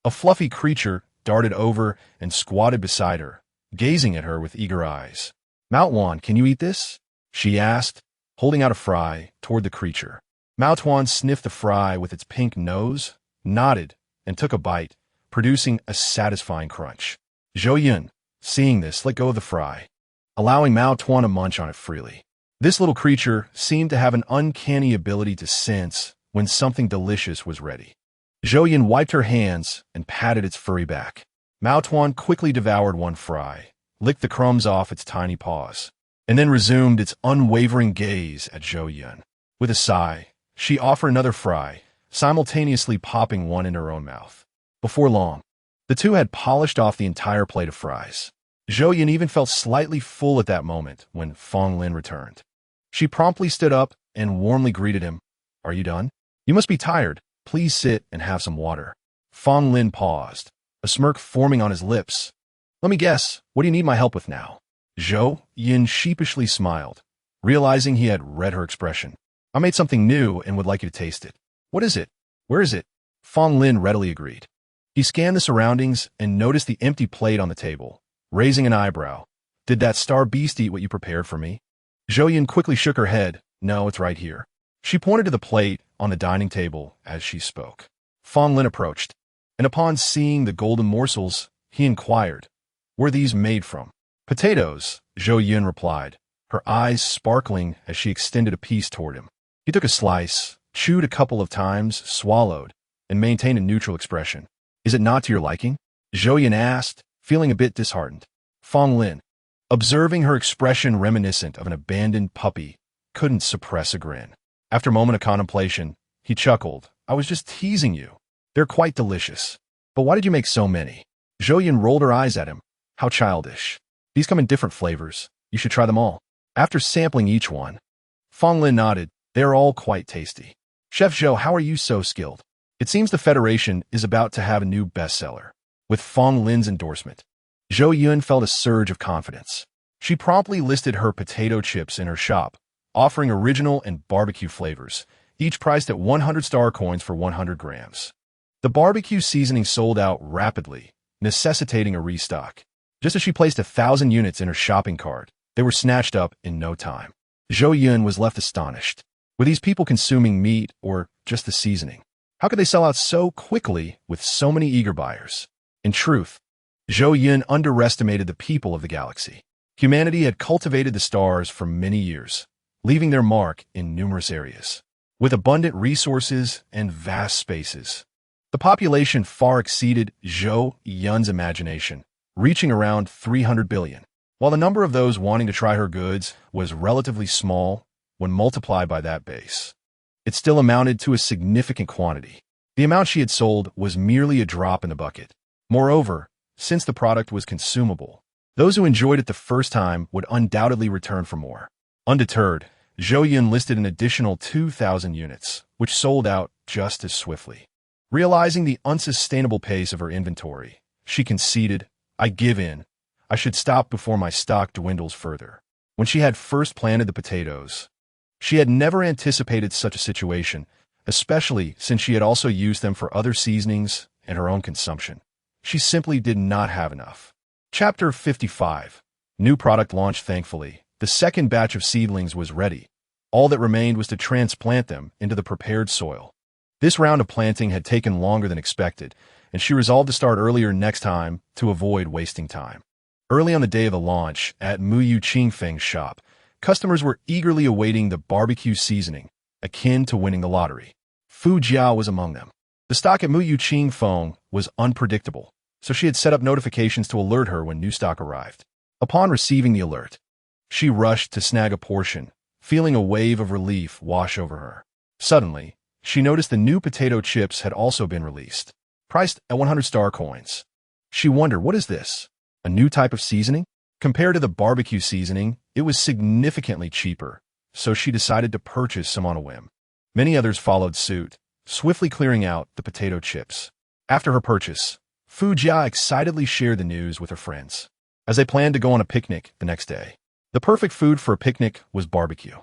a fluffy creature darted over and squatted beside her, gazing at her with eager eyes. "Mao Tuan, can you eat this?" she asked, holding out a fry toward the creature. Mao Tuan sniffed the fry with its pink nose, nodded, and took a bite, producing a satisfying crunch. Zhou Yun, seeing this, let go of the fry, allowing Mao Tuan to munch on it freely. This little creature seemed to have an uncanny ability to sense when something delicious was ready. Zhou Yun wiped her hands and patted its furry back. Mao Tuan quickly devoured one fry, licked the crumbs off its tiny paws, and then resumed its unwavering gaze at Zhou Yun. With a sigh, she offered another fry, simultaneously popping one in her own mouth. Before long, the two had polished off the entire plate of fries. Zhou Yun even felt slightly full at that moment when Fong Lin returned. She promptly stood up and warmly greeted him. "Are you done? You must be tired. Please sit and have some water." Fong Lin paused, a smirk forming on his lips. "Let me guess, what do you need my help with now?" Zhou Yun sheepishly smiled, realizing he had read her expression. "I made something new and would like you to taste it." "What is it? Where is it?" Fong Lin readily agreed. He scanned the surroundings and noticed the empty plate on the table, raising an eyebrow. "Did that star beast eat what you prepared for me?" Zhou Yun quickly shook her head. "No, it's right here." She pointed to the plate on the dining table as she spoke. Fong Lin approached, and upon seeing the golden morsels, he inquired, "Were these made from?" Potatoes, Zhou Yun replied, her eyes sparkling as she extended a piece toward him. He took a slice, chewed a couple of times, swallowed, and maintained a neutral expression. Is it not to your liking? Zhou Yun asked, feeling a bit disheartened. Fong Lin, observing her expression reminiscent of an abandoned puppy, couldn't suppress a grin. After a moment of contemplation, he chuckled. I was just teasing you. They're quite delicious. But why did you make so many? Zhou Yun rolled her eyes at him. How childish. These come in different flavors. You should try them all. After sampling each one, Fong Lin nodded. They are all quite tasty. Chef Zhou, how are you so skilled? It seems the Federation is about to have a new bestseller. With Fong Lin's endorsement, Zhou Yun felt a surge of confidence. She promptly listed her potato chips in her shop, offering original and barbecue flavors, each priced at 100 star coins for 100 grams. The barbecue seasoning sold out rapidly, necessitating a restock. Just as she placed 1,000 units in her shopping cart, they were snatched up in no time. Zhou Yun was left astonished. Were these people consuming meat or just the seasoning? How could they sell out so quickly with so many eager buyers? In truth, Zhou Yun underestimated the people of the galaxy. Humanity had cultivated the stars for many years, leaving their mark in numerous areas. With abundant resources and vast spaces, the population far exceeded Zhou Yun's imagination, reaching around 300 billion. While the number of those wanting to try her goods was relatively small when multiplied by that base, it still amounted to a significant quantity. The amount she had sold was merely a drop in the bucket. Moreover, since the product was consumable, those who enjoyed it the first time would undoubtedly return for more. Undeterred, Zhou Yun listed an additional 2,000 units, which sold out just as swiftly. Realizing the unsustainable pace of her inventory, she conceded, I give in. I should stop before my stock dwindles further. When she had first planted the potatoes, she had never anticipated such a situation, especially since she had also used them for other seasonings and her own consumption. She simply did not have enough. Chapter 55. New product launched. Thankfully, the second batch of seedlings was ready. All that remained was to transplant them into the prepared soil. This round of planting had taken longer than expected, and she resolved to start earlier next time to avoid wasting time. Early on the day of the launch, at Mu Qingfeng's shop, customers were eagerly awaiting the barbecue seasoning, akin to winning the lottery. Fu Jia was among them. The stock at Mu Qingfeng was unpredictable, so she had set up notifications to alert her when new stock arrived. Upon receiving the alert, she rushed to snag a portion, feeling a wave of relief wash over her. Suddenly, she noticed the new potato chips had also been released, priced at 100 star coins. She wondered, what is this? A new type of seasoning? Compared to the barbecue seasoning, it was significantly cheaper, so she decided to purchase some on a whim. Many others followed suit, swiftly clearing out the potato chips. After her purchase, Fu Jia excitedly shared the news with her friends, as they planned to go on a picnic the next day. The perfect food for a picnic was barbecue.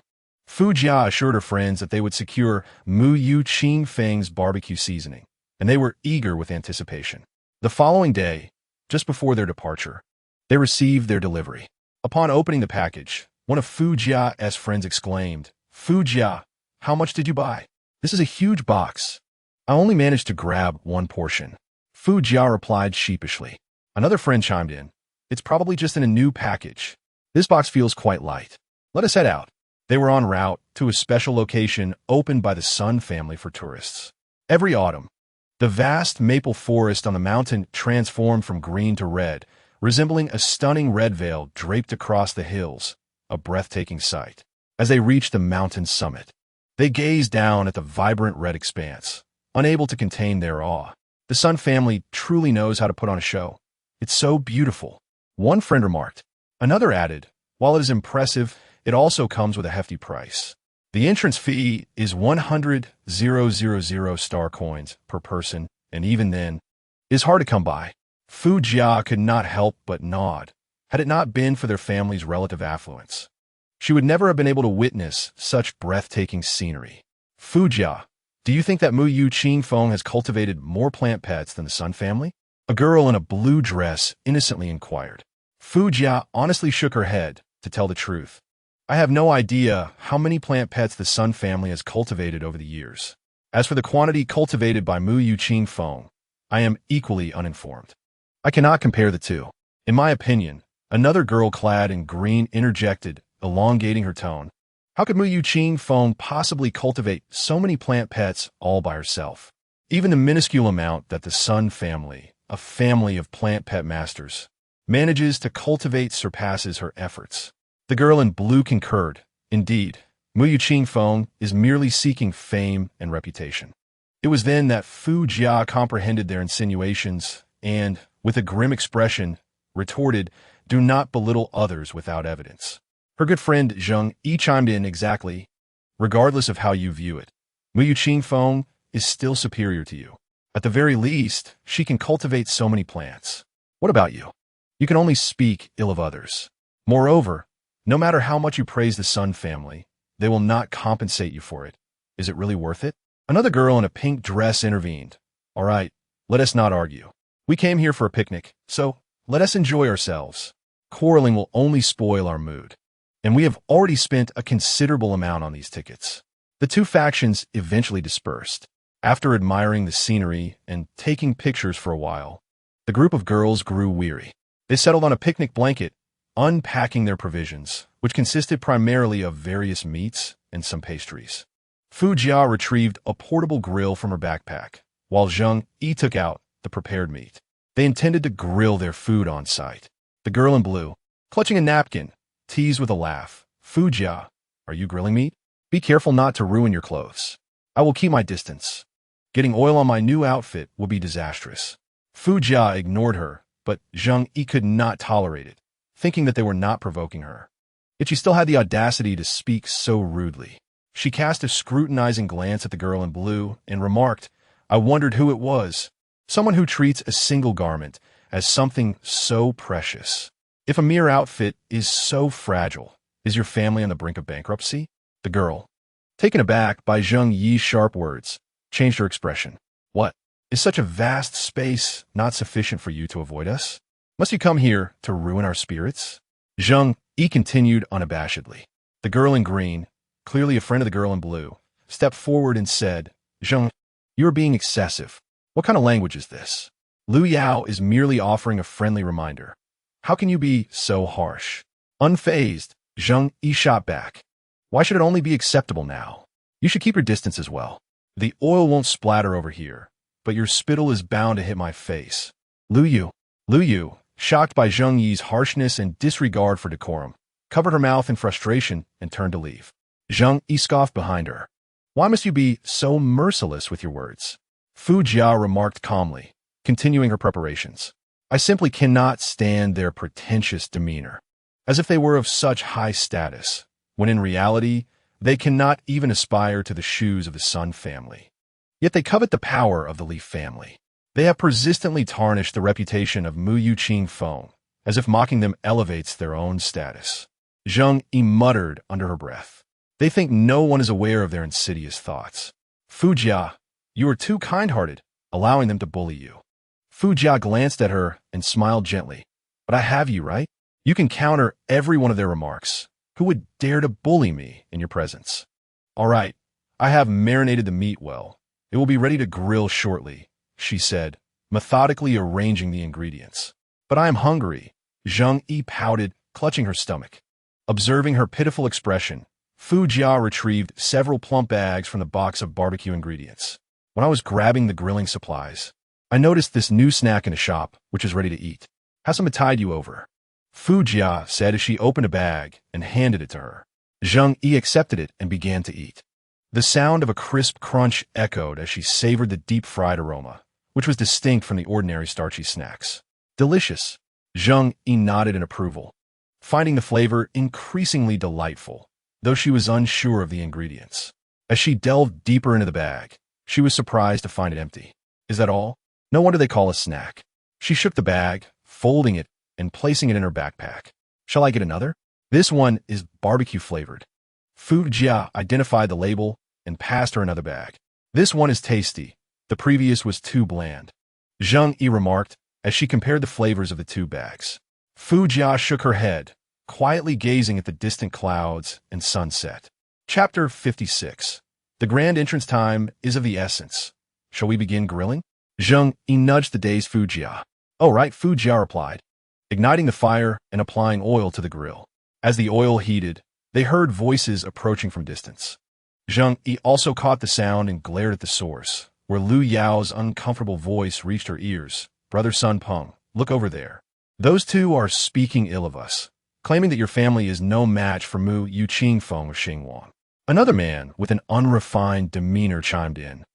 Fu Jia assured her friends that they would secure Mu Qingfeng's barbecue seasoning, and they were eager with anticipation. The following day, just before their departure, they received their delivery. Upon opening the package, one of Fu Jia's friends exclaimed, Fu Jia, how much did you buy? This is a huge box. I only managed to grab one portion. Fu Jia replied sheepishly. Another friend chimed in, it's probably just in a new package. This box feels quite light. Let us head out. They were en route to a special location opened by the Sun family for tourists. Every autumn, the vast maple forest on the mountain transformed from green to red, resembling a stunning red veil draped across the hills, a breathtaking sight. As they reached the mountain's summit, they gazed down at the vibrant red expanse, unable to contain their awe. The Sun family truly knows how to put on a show. It's so beautiful, one friend remarked. Another added, while it is impressive, it also comes with a hefty price. The entrance fee is 100,000 star coins per person, and even then, it is hard to come by. Fu Jia could not help but nod. Had it not been for their family's relative affluence, she would never have been able to witness such breathtaking scenery. Fu Jia, do you think that Mu Qingfeng has cultivated more plant pets than the Sun family? A girl in a blue dress innocently inquired. Fu Jia honestly shook her head, to tell the truth. I have no idea how many plant pets the Sun family has cultivated over the years. As for the quantity cultivated by Mu Qingfeng, I am equally uninformed. I cannot compare the two. In my opinion, Another girl clad in green interjected, elongating her tone. How could Mu Yuqing possibly cultivate so many plant pets all by herself? Even the minuscule amount that the Sun family, a family of plant pet masters, manages to cultivate surpasses her efforts. The girl in blue concurred. Indeed, Mu Yuqing is merely seeking fame and reputation. It was then that Fu Jia comprehended their insinuations and, with a grim expression, retorted, "Do not belittle others without evidence." Her good friend Zheng Yi chimed in exactly, "Regardless of how you view it, Mu Yuqing is still superior to you. At the very least, she can cultivate so many plants. What about you? You can only speak ill of others. Moreover, no matter how much you praise the Sun family, they will not compensate you for it. Is it really worth it?" Another girl in a pink dress intervened. "All right, let us not argue. We came here for a picnic, so let us enjoy ourselves. Quarreling will only spoil our mood. And we have already spent a considerable amount on these tickets." The two factions eventually dispersed. After admiring the scenery and taking pictures for a while, the group of girls grew weary. They settled on a picnic blanket, unpacking their provisions, which consisted primarily of various meats and some pastries. Fu Jia retrieved a portable grill from her backpack, while Zheng Yi took out the prepared meat. They intended to grill their food on site. The girl in blue, clutching a napkin, teased with a laugh, "Fu Jia, are you grilling meat? Be careful not to ruin your clothes. I will keep my distance. Getting oil on my new outfit will be disastrous." Fu Jia ignored her, but Zheng Yi could not tolerate it, thinking that they were not provoking her. Yet she still had the audacity to speak so rudely. She cast a scrutinizing glance at the girl in blue and remarked, "I wondered who it was. Someone who treats a single garment as something so precious. If a mere outfit is so fragile, is your family on the brink of bankruptcy?" The girl, taken aback by Zheng Yi's sharp words, changed her expression. "What? Is such a vast space not sufficient for you to avoid us? Must you come here to ruin our spirits?" Zheng Yi continued unabashedly. The girl in green, clearly a friend of the girl in blue, stepped forward and said, "Zheng, you are being excessive. What kind of language is this? Lu Yao is merely offering a friendly reminder. How can you be so harsh?" Unfazed, Zheng Yi shot back. "Why should it only be acceptable now? You should keep your distance as well. The oil won't splatter over here, but your spittle is bound to hit my face." Lu Yu, shocked by Zheng Yi's harshness and disregard for decorum, covered her mouth in frustration and turned to leave. Zheng Yi scoffed behind her. "Why must you be so merciless with your words?" Fu Jia remarked calmly, continuing her preparations. "I simply cannot stand their pretentious demeanor, as if they were of such high status, when in reality, they cannot even aspire to the shoes of the Sun family. Yet they covet the power of the Li family. They have persistently tarnished the reputation of Mu Yuqing, as if mocking them elevates their own status." Zheng Yi muttered under her breath. "They think no one is aware of their insidious thoughts. Fu Jia, you are too kind-hearted, allowing them to bully you." Fu Jia glanced at her and smiled gently. "But I have you, right? You can counter every one of their remarks. Who would dare to bully me in your presence? All right, I have marinated the meat well. It will be ready to grill shortly," she said, methodically arranging the ingredients. "But I am hungry." Zheng Yi pouted, clutching her stomach. Observing her pitiful expression, Fu Jia retrieved several plump bags from the box of barbecue ingredients. "When I was grabbing the grilling supplies, I noticed this new snack in a shop, which is ready to eat. Has someone tide you over?" Fu Jia said as she opened a bag and handed it to her. Zheng Yi accepted it and began to eat. The sound of a crisp crunch echoed as she savored the deep-fried aroma, which was distinct from the ordinary starchy snacks. "Delicious." Zheng Yi nodded in approval, finding the flavor increasingly delightful, though she was unsure of the ingredients. As she delved deeper into the bag, she was surprised to find it empty. "Is that all? No wonder they call it a snack." She shook the bag, folding it and placing it in her backpack. "Shall I get another? This one is barbecue-flavored." Fu Jia identified the label and passed her another bag. "This one is tasty. The previous was too bland," Zheng Yi remarked as she compared the flavors of the two bags. Fu Jia shook her head, quietly gazing at the distant clouds and sunset. Chapter 56. The grand entrance time is of the essence. Shall we begin grilling? Zheng Yi nudged the dazed Fu Jia. "Oh, right," Fu Jia replied. igniting the fire and applying oil to the grill. As the oil heated, they heard voices approaching from distance. Zheng Yi also caught the sound and glared at the source, where Lu Yao's uncomfortable voice reached her ears. "Brother Sun Peng, look over there. Those two are speaking ill of us, claiming that your family is no match for Mu Yuqing Feng of Xinguang." Another man with an unrefined demeanor chimed in.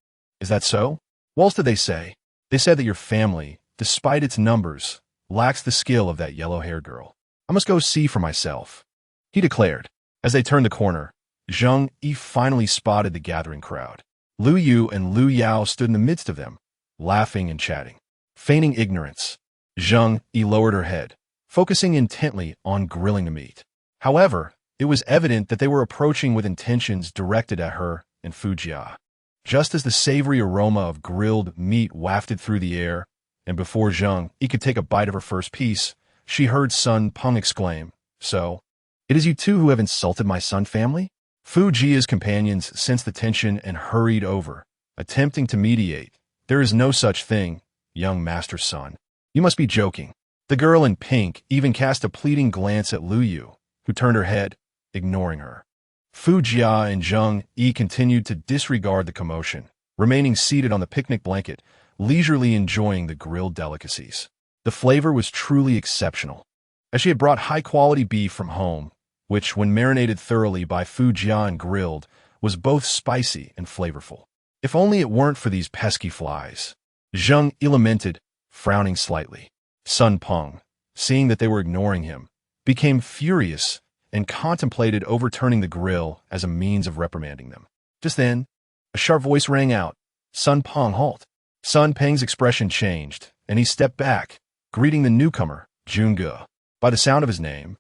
"Is that so? What else did they say?" "They said that your family, despite its numbers, lacks the skill of that yellow-haired girl. I must go see for myself," he declared. As they turned the corner, Zheng Yi finally spotted the gathering crowd. Lu Yu and Lu Yao stood in the midst of them, laughing and chatting. Feigning ignorance, Zheng Yi lowered her head, focusing intently on grilling the meat. However, it was evident that they were approaching with intentions directed at her and Fu Jia. Just as the savory aroma of grilled meat wafted through the air, and before Zheng Yi could take a bite of her first piece, she heard Sun Peng exclaim, "So, it is you two who have insulted my Sun family?" Fu Jia's companions sensed the tension and hurried over, attempting to mediate. "There is no such thing, young master Sun. You must be joking." The girl in pink even cast a pleading glance at Lu Yu, who turned her head, ignoring her. Fu Jia and Zheng Yi continued to disregard the commotion, remaining seated on the picnic blanket, leisurely enjoying the grilled delicacies. The flavor was truly exceptional, as she had brought high-quality beef from home, which, when marinated thoroughly by Fu Jia and grilled, was both spicy and flavorful. "If only it weren't for these pesky flies," Zheng Yi lamented, frowning slightly. Sun Peng, seeing that they were ignoring him, became furious and contemplated overturning the grill as a means of reprimanding them. Just then, a sharp voice rang out, "Sun Peng, halt!" Sun Peng's expression changed, and he stepped back, greeting the newcomer, Jun Ge. By the sound of his name,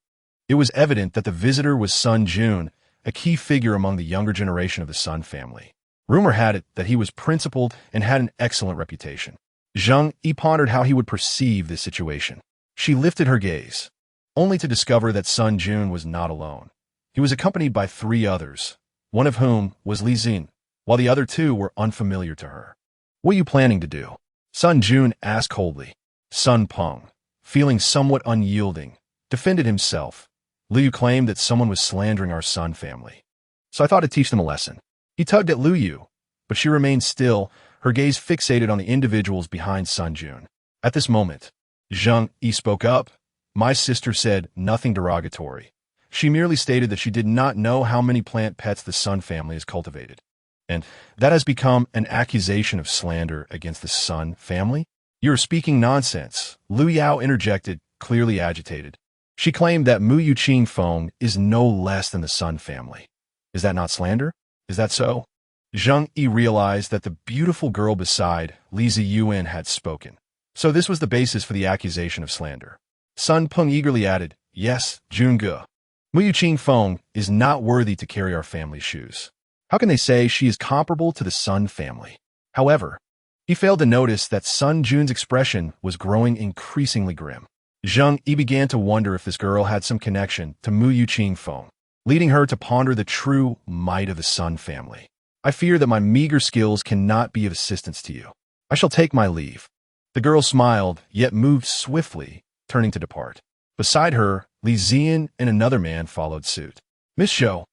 it was evident that the visitor was Sun Jun, a key figure among the younger generation of the Sun family. Rumor had it that he was principled and had an excellent reputation. Zheng Yi pondered how he would perceive this situation. She lifted her gaze, only to discover that Sun Jun was not alone. He was accompanied by 3 others, one of whom was Li Xin, while the other 2 were unfamiliar to her. "What are you planning to do?" Sun Jun asked coldly. Sun Peng, feeling somewhat unyielding, defended himself. "Lu Yu claimed that someone was slandering our Sun family, so I thought I'd teach them a lesson." He tugged at Lu Yu, but she remained still, her gaze fixated on the individuals behind Sun Jun. At this moment, Zheng Yi spoke up. "My sister said nothing derogatory. She merely stated that she did not know how many plant pets the Sun family has cultivated. And that has become an accusation of slander against the Sun family?" "You're speaking nonsense," Lu Yao interjected, clearly agitated. She claimed that Mu Yuqing Feng is no less than the Sun family. Is that not slander? Is that so? Zheng Yi realized that the beautiful girl beside Li Ziyuan had spoken. So this was the basis for the accusation of slander. Sun Peng eagerly added, "Yes, Jun Ge. Mu Yuqing Feng is not worthy to carry our family's shoes. How can they say she is comparable to the Sun family?" However, he failed to notice that Sun Jun's expression was growing increasingly grim. Zheng Yi began to wonder if this girl had some connection to Mu Yuqing Feng, leading her to ponder the true might of the Sun family. "I fear that my meager skills cannot be of assistance to you. I shall take my leave." The girl smiled, yet moved swiftly, turning to depart. Beside her, Li Zian and another man followed suit. "Miss Zhou,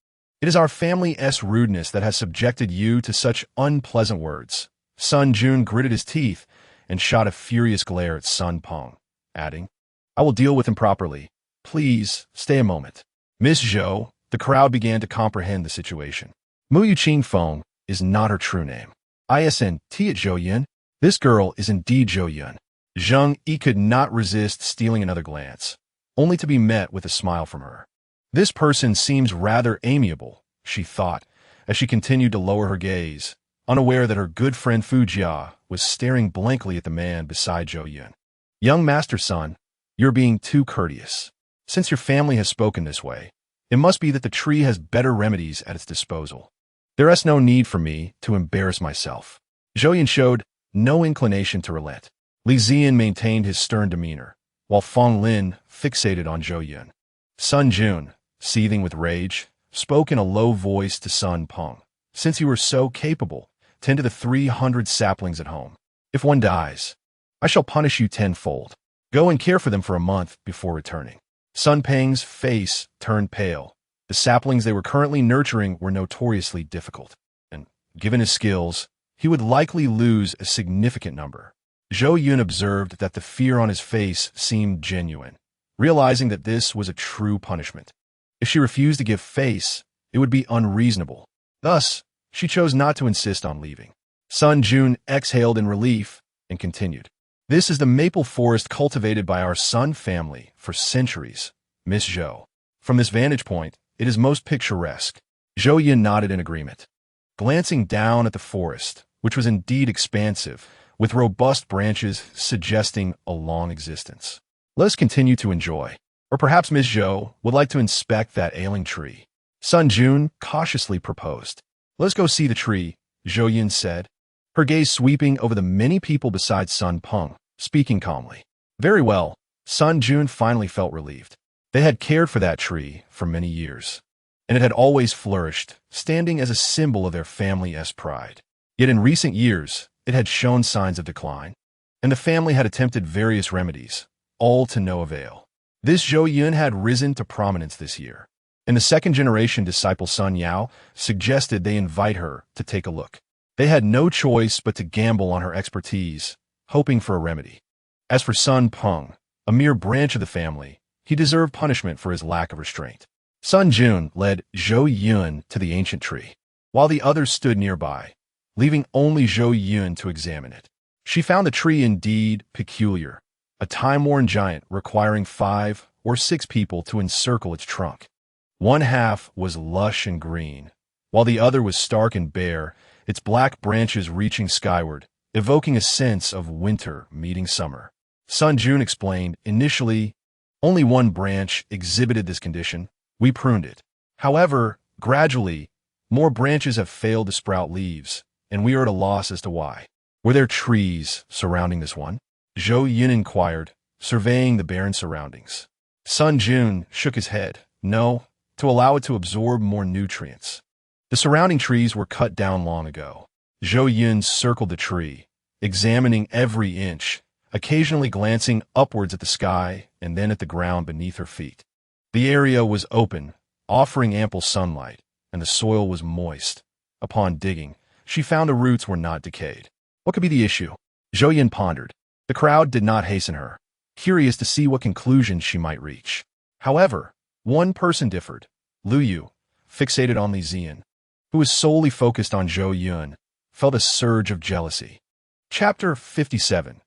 it is our family's rudeness that has subjected you to such unpleasant words." Sun Jun gritted his teeth and shot a furious glare at Sun Peng, adding, "I will deal with him properly. Please, stay a moment." "Miss Zhou," the crowd began to comprehend the situation. "Mu Yuqing Feng is not her true name. Isn't it Zhou Yun? This girl is indeed Zhou Yun." Zheng Yi could not resist stealing another glance, only to be met with a smile from her. "This person seems rather amiable," she thought, as she continued to lower her gaze, unaware that her good friend Fu Jia was staring blankly at the man beside Zhou Yun. "Young Master Sun, you're being too courteous. Since your family has spoken this way, it must be that the tree has better remedies at its disposal. There is no need for me to embarrass myself." Zhou Yun showed no inclination to relent. Li Zian maintained his stern demeanor, while Feng Lin fixated on Zhou Yun. Sun Jun, seething with rage, spoke in a low voice to Sun Peng. "Since you are so capable, tend to the 300 saplings at home. If one dies, I shall punish you tenfold. Go and care for them for a month before returning. Sun Peng's face turned pale. The saplings they were currently nurturing were notoriously difficult, and, given his skills, he would likely lose a significant number. Zhou Yun observed that the fear on his face seemed genuine, realizing that this was a true punishment. If she refused to give face, it would be unreasonable. Thus, she chose not to insist on leaving. Sun Jun exhaled in relief and continued. This is the maple forest cultivated by our Sun family for centuries, Miss Zhou. From this vantage point, it is most picturesque. Zhou Yun nodded in agreement. Glancing down at the forest, which was indeed expansive, with robust branches suggesting a long existence. Let us continue to enjoy. Or perhaps Miss Zhou would like to inspect that ailing tree. Sun Jun cautiously proposed. Let's go see the tree, Zhou Yun said, her gaze sweeping over the many people beside Sun Peng, speaking calmly. Very well, Sun Jun finally felt relieved. They had cared for that tree for many years, and it had always flourished, standing as a symbol of their family's pride. Yet in recent years, it had shown signs of decline, and the family had attempted various remedies, all to no avail. This Zhou Yun had risen to prominence this year, and the second-generation disciple Sun Yao suggested they invite her to take a look. They had no choice but to gamble on her expertise, hoping for a remedy. As for Sun Peng, a mere branch of the family, he deserved punishment for his lack of restraint. Sun Jun led Zhou Yun to the ancient tree, while the others stood nearby, leaving only Zhou Yun to examine it. She found the tree indeed peculiar, a time-worn giant requiring 5 or 6 people to encircle its trunk. One half was lush and green, while the other was stark and bare, its black branches reaching skyward, evoking a sense of winter meeting summer. Sun Jun explained, initially, only one branch exhibited this condition. We pruned it. However, gradually, more branches have failed to sprout leaves, and we are at a loss as to why. Were there trees surrounding this one? Zhou Yun inquired, surveying the barren surroundings. Sun Jun shook his head. No, to allow it to absorb more nutrients. The surrounding trees were cut down long ago. Zhou Yun circled the tree, examining every inch, occasionally glancing upwards at the sky and then at the ground beneath her feet. The area was open, offering ample sunlight, and the soil was moist. Upon digging, she found the roots were not decayed. What could be the issue? Zhou Yun pondered. The crowd did not hasten her, curious to see what conclusions she might reach. However, one person differed. Lu Yu, fixated on Li Zian, who was solely focused on Zhou Yun, felt a surge of jealousy. Chapter 57.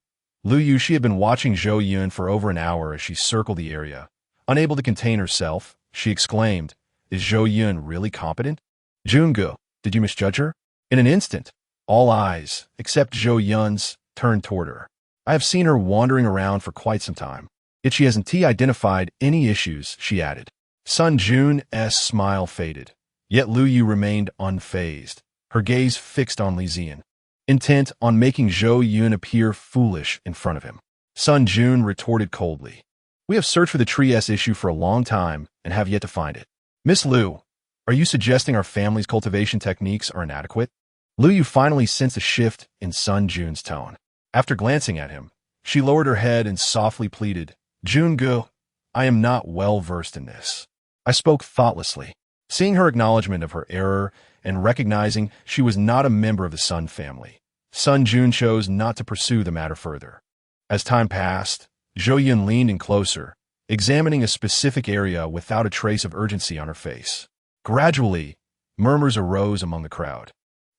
Lu Yu, she had been watching Zhou Yun for over an hour as she circled the area. Unable to contain herself, she exclaimed, Is Zhou Yun really competent? Jungu, did you misjudge her? In an instant, all eyes, except Zhou Yun's, turned toward her. I have seen her wandering around for quite some time. Yet she hasn't identified any issues, she added. Sun Jun's smile faded. Yet Lu Yu remained unfazed, her gaze fixed on Li Zian, intent on making Zhou Yun appear foolish in front of him. Sun Jun retorted coldly. We have searched for the tree's issue for a long time and have yet to find it. Miss Lu, are you suggesting our family's cultivation techniques are inadequate? Lu Yu finally sensed a shift in Sun Jun's tone. After glancing at him, she lowered her head and softly pleaded, Jungu, I am not well versed in this. I spoke thoughtlessly. Seeing her acknowledgement of her error and recognizing she was not a member of the Sun family, Sun Jun chose not to pursue the matter further. As time passed, Zhou Yun leaned in closer, examining a specific area without a trace of urgency on her face. Gradually, murmurs arose among the crowd,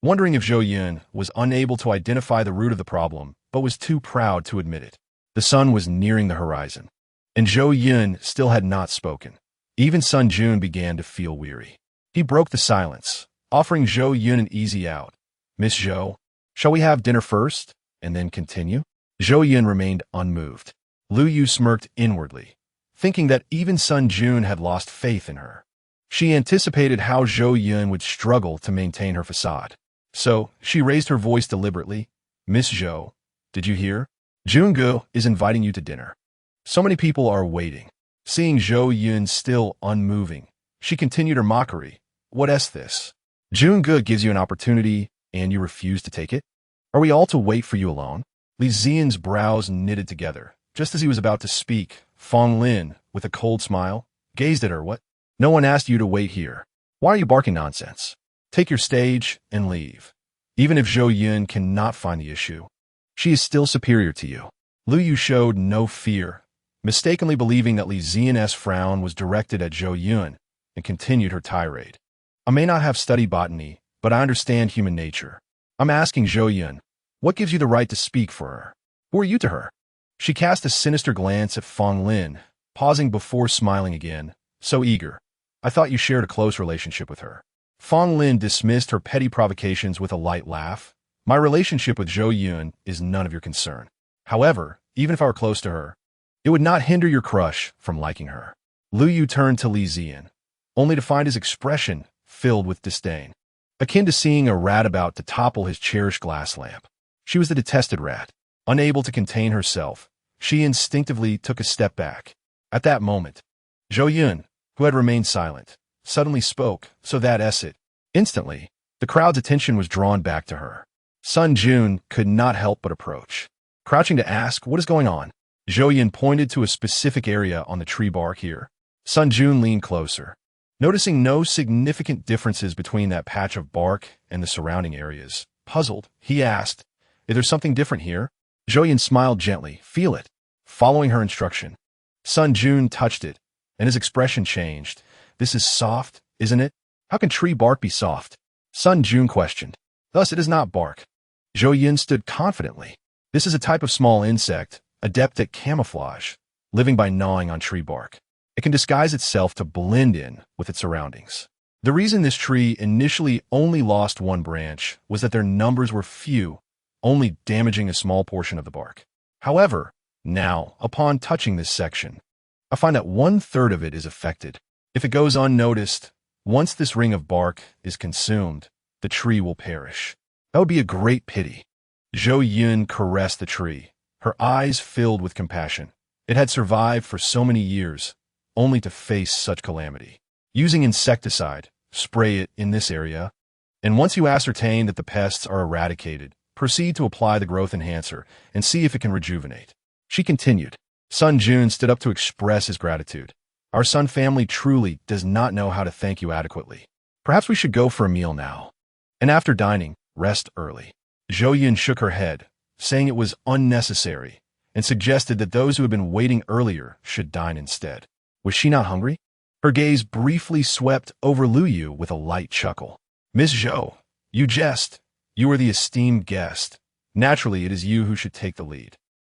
wondering if Zhou Yun was unable to identify the root of the problem, but was too proud to admit it. The sun was nearing the horizon, and Zhou Yun still had not spoken. Even Sun Jun began to feel weary. He broke the silence, offering Zhou Yun an easy out. Miss Zhou, shall we have dinner first, and then continue? Zhou Yun remained unmoved. Lu Yu smirked inwardly, thinking that even Sun Jun had lost faith in her. She anticipated how Zhou Yun would struggle to maintain her facade. So, she raised her voice deliberately. Miss Zhou, did you hear? Jungu is inviting you to dinner. So many people are waiting. Seeing Zhou Yun still unmoving, she continued her mockery. What is this? Jungu gives you an opportunity, and you refuse to take it? Are we all to wait for you alone? Li Zian's brows knitted together, Just as he was about to speak, Fong Lin, with a cold smile, gazed at her. What? No one asked you to wait here. Why are you barking nonsense? Take your stage and leave. Even if Zhou Yun cannot find the issue, she is still superior to you. Lu Yu showed no fear, mistakenly believing that Li Zian's frown was directed at Zhou Yun, and continued her tirade. I may not have studied botany, but I understand human nature. I'm asking Zhou Yun, what gives you the right to speak for her? Who are you to her? She cast a sinister glance at Fong Lin, pausing before smiling again, so eager. I thought you shared a close relationship with her. Fong Lin dismissed her petty provocations with a light laugh. My relationship with Zhou Yun is none of your concern. However, even if I were close to her, it would not hinder your crush from liking her. Lu Yu turned to Li Zian, only to find his expression filled with disdain, akin to seeing a rat about to topple his cherished glass lamp. She was the detested rat. Unable to contain herself, she instinctively took a step back. At that moment, Zhou Yun, who had remained silent, suddenly spoke, so that instantly, the crowd's attention was drawn back to her. Sun Jun could not help but approach. Crouching to ask, what is going on? Zhou Yun pointed to a specific area on the tree bark here. Sun Jun leaned closer. Noticing no significant differences between that patch of bark and the surrounding areas, puzzled, he asked, is there something different here? Zhou Yun smiled gently. Feel it. Following her instruction, Sun Jun touched it, and his expression changed. This is soft, isn't it? How can tree bark be soft? Sun Jun questioned. Thus, it is not bark. Zhou Yun stood confidently. This is a type of small insect, adept at camouflage, living by gnawing on tree bark. It can disguise itself to blend in with its surroundings. The reason this tree initially only lost one branch was that their numbers were few, only damaging a small portion of the bark. However, now, upon touching this section, I find that 1/3 of it is affected. If it goes unnoticed, once this ring of bark is consumed, the tree will perish. That would be a great pity. Zhou Yun caressed the tree, her eyes filled with compassion. It had survived for so many years, only to face such calamity. Using insecticide, spray it in this area, and once you ascertain that the pests are eradicated, proceed to apply the growth enhancer and see if it can rejuvenate. She continued. Sun Jun stood up to express his gratitude. Our Sun family truly does not know how to thank you adequately. Perhaps we should go for a meal now. And after dining, rest early. Zhou Yun shook her head, saying it was unnecessary, and suggested that those who had been waiting earlier should dine instead. Was she not hungry? Her gaze briefly swept over Lu Yu with a light chuckle. Miss Zhou, you jest. You are the esteemed guest. Naturally, it is you who should take the lead.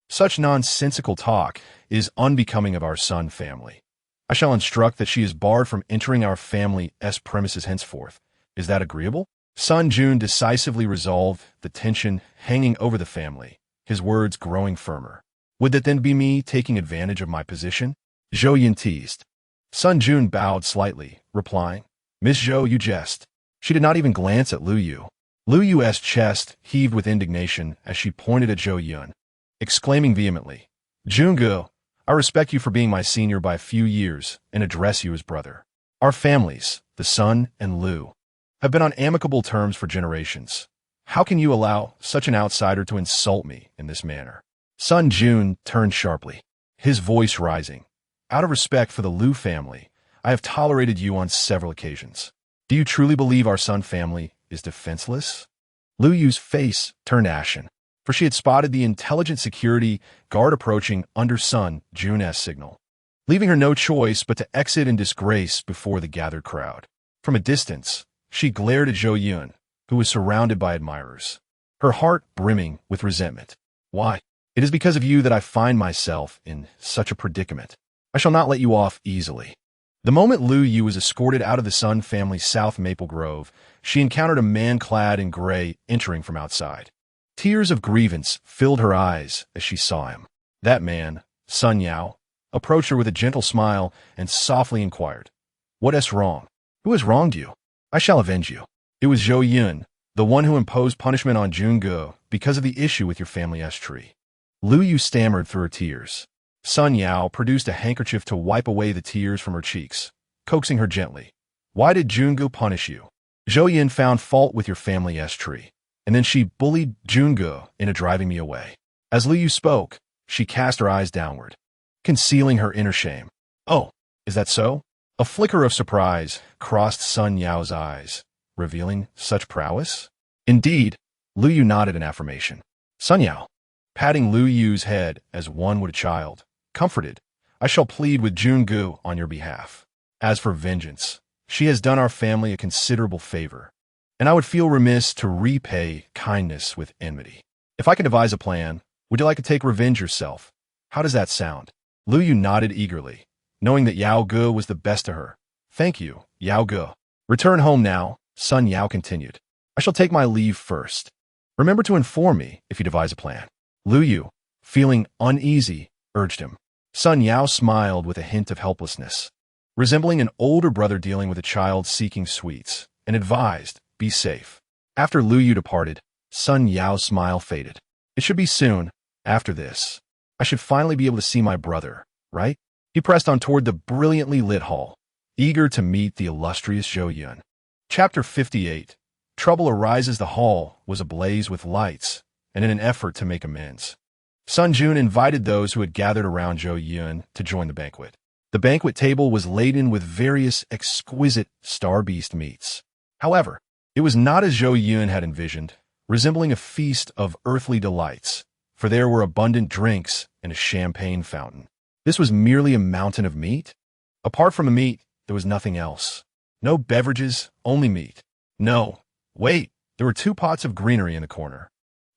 Such nonsensical talk is unbecoming of our Sun family. I shall instruct that she is barred from entering our family's premises henceforth. Is that agreeable? Sun Jun decisively resolved the tension hanging over the family, his words growing firmer. Would that then be me taking advantage of my position? Zhou Yun teased. Sun Jun bowed slightly, replying, Miss Zhou, you jest. She did not even glance at Lu Yu. Lu Yu's chest heaved with indignation as she pointed at Zhou Yun, exclaiming vehemently, Jungu, I respect you for being my senior by a few years and address you as brother. Our families, the Sun and Lu, have been on amicable terms for generations. How can you allow such an outsider to insult me in this manner? Sun Jun turned sharply, his voice rising. Out of respect for the Lu family, I have tolerated you on several occasions. Do you truly believe our Sun family is defenseless? Lu Yu's face turned ashen, for she had spotted the intelligent security guard approaching under Sun Jun's signal, leaving her no choice but to exit in disgrace before the gathered crowd. From a distance, she glared at Zhou Yun, who was surrounded by admirers, her heart brimming with resentment. Why? It is because of you that I find myself in such a predicament. I shall not let you off easily. The moment Lu Yu was escorted out of the Sun family's South Maple Grove, she encountered a man clad in gray entering from outside. Tears of grievance filled her eyes as she saw him. That man, Sun Yao, approached her with a gentle smile and softly inquired, What is wrong? Who has wronged you? I shall avenge you. It was Zhou Yun, the one who imposed punishment on Jungu because of the issue with your family's tree. Lu Yu stammered through her tears. Sun Yao produced a handkerchief to wipe away the tears from her cheeks, coaxing her gently. Why did Jungu punish you? Zhou Yun found fault with your family's tree, and then she bullied Jungu into driving me away. As Lu Yu spoke, She cast her eyes downward, concealing her inner shame. Oh, is that so? A flicker of surprise crossed Sun Yao's eyes, revealing such prowess. Indeed, Lu Yu nodded in affirmation. Sun Yao, patting Lu Yu's head as one would a child, comforted, I shall plead with Jun Gu on your behalf. As for vengeance, she has done our family a considerable favor, and I would feel remiss to repay kindness with enmity. If I could devise a plan, would you like to take revenge yourself? How does that sound? Lu Yu nodded eagerly, knowing that Yao Ge was the best to her. Thank you, Yao Ge. Return home now, Sun Yao continued. I shall take my leave first. Remember to inform me if you devise a plan. Lu Yu, feeling uneasy, urged him. Sun Yao smiled with a hint of helplessness, resembling an older brother dealing with a child seeking sweets, and advised, be safe. After Lu Yu departed, Sun Yao's smile faded. It should be soon. After this, I should finally be able to see my brother, right? He pressed on toward the brilliantly lit hall, eager to meet the illustrious Zhou Yun. Chapter 58. Trouble arises. The hall was ablaze with lights, and in an effort to make amends, Sun Jun invited those who had gathered around Zhou Yun to join the banquet. The banquet table was laden with various exquisite star beast meats. However, it was not as Zhou Yun had envisioned, resembling a feast of earthly delights, for there were abundant drinks and a champagne fountain. This was merely a mountain of meat. Apart from the meat, there was nothing else. No beverages, only meat. No, wait, there were 2 pots of greenery in the corner.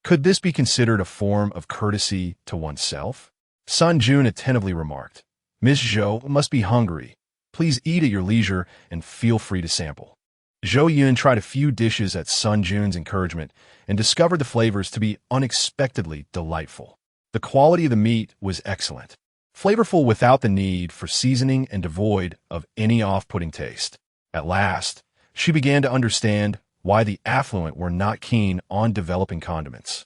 Could this be considered a form of courtesy to oneself? Sun Jun attentively remarked, Miss Zhou must be hungry. Please eat at your leisure and feel free to sample. Zhou Yun tried a few dishes at Sun Jun's encouragement and discovered the flavors to be unexpectedly delightful. The quality of the meat was excellent, flavorful without the need for seasoning and devoid of any off-putting taste. At last, she began to understand why the affluent were not keen on developing condiments.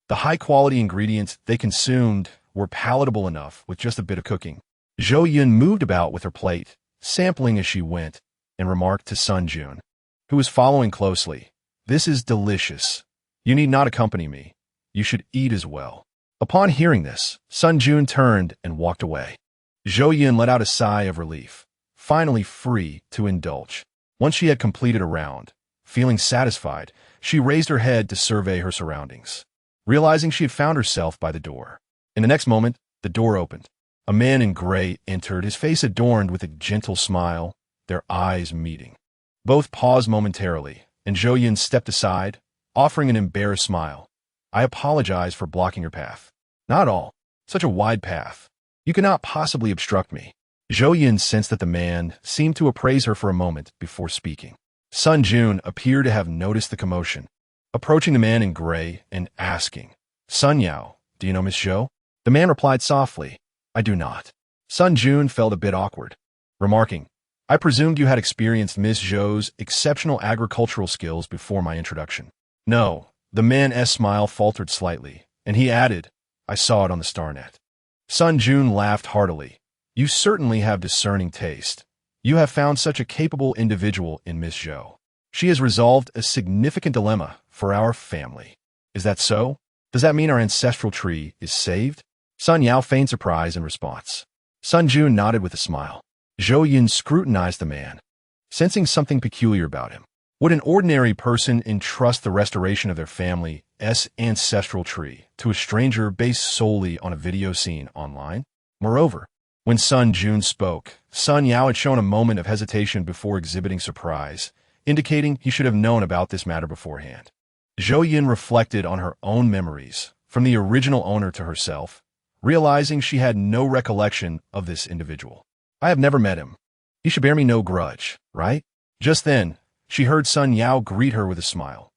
The high-quality ingredients they consumed were palatable enough with just a bit of cooking. Zhou Yun moved about with her plate, sampling as she went, and remarked to Sun Jun, who was following closely, This is delicious. You need not accompany me. You should eat as well. Upon hearing this, Sun Jun turned and walked away. Zhou Yun let out a sigh of relief, finally free to indulge. Once she had completed a round, feeling satisfied, she raised her head to survey her surroundings, realizing she had found herself by the door. In the next moment, the door opened. A man in gray entered, his face adorned with a gentle smile, their eyes meeting. Both paused momentarily, and Zhou Yun stepped aside, offering an embarrassed smile. I apologize for blocking your path. Not at all. Such a wide path. You cannot possibly obstruct me. Zhou Yun sensed that the man seemed to appraise her for a moment before speaking. Sun Jun appeared to have noticed the commotion, approaching the man in gray and asking, Sun Yao, do you know Miss Zhou? The man replied softly, I do not. Sun Jun felt a bit awkward, remarking, I presumed you had experienced Miss Zhou's exceptional agricultural skills before my introduction. No, the man's smile faltered slightly, and he added, I saw it on the StarNet. Sun Jun laughed heartily. You certainly have discerning taste. You have found such a capable individual in Miss Zhou. She has resolved a significant dilemma for our family. Is that so? Does that mean our ancestral tree is saved? Sun Yao feigned surprise in response. Sun Jun nodded with a smile. Zhou Yun scrutinized the man, sensing something peculiar about him. Would an ordinary person entrust the restoration of their family's ancestral tree to a stranger based solely on a video seen online? Moreover, when Sun Jun spoke, Sun Yao had shown a moment of hesitation before exhibiting surprise, indicating he should have known about this matter beforehand. Zhou Yun reflected on her own memories, from the original owner to herself, realizing she had no recollection of this individual. I have never met him. He should bear me no grudge, right? Just then, she heard Sun Yao greet her with a smile.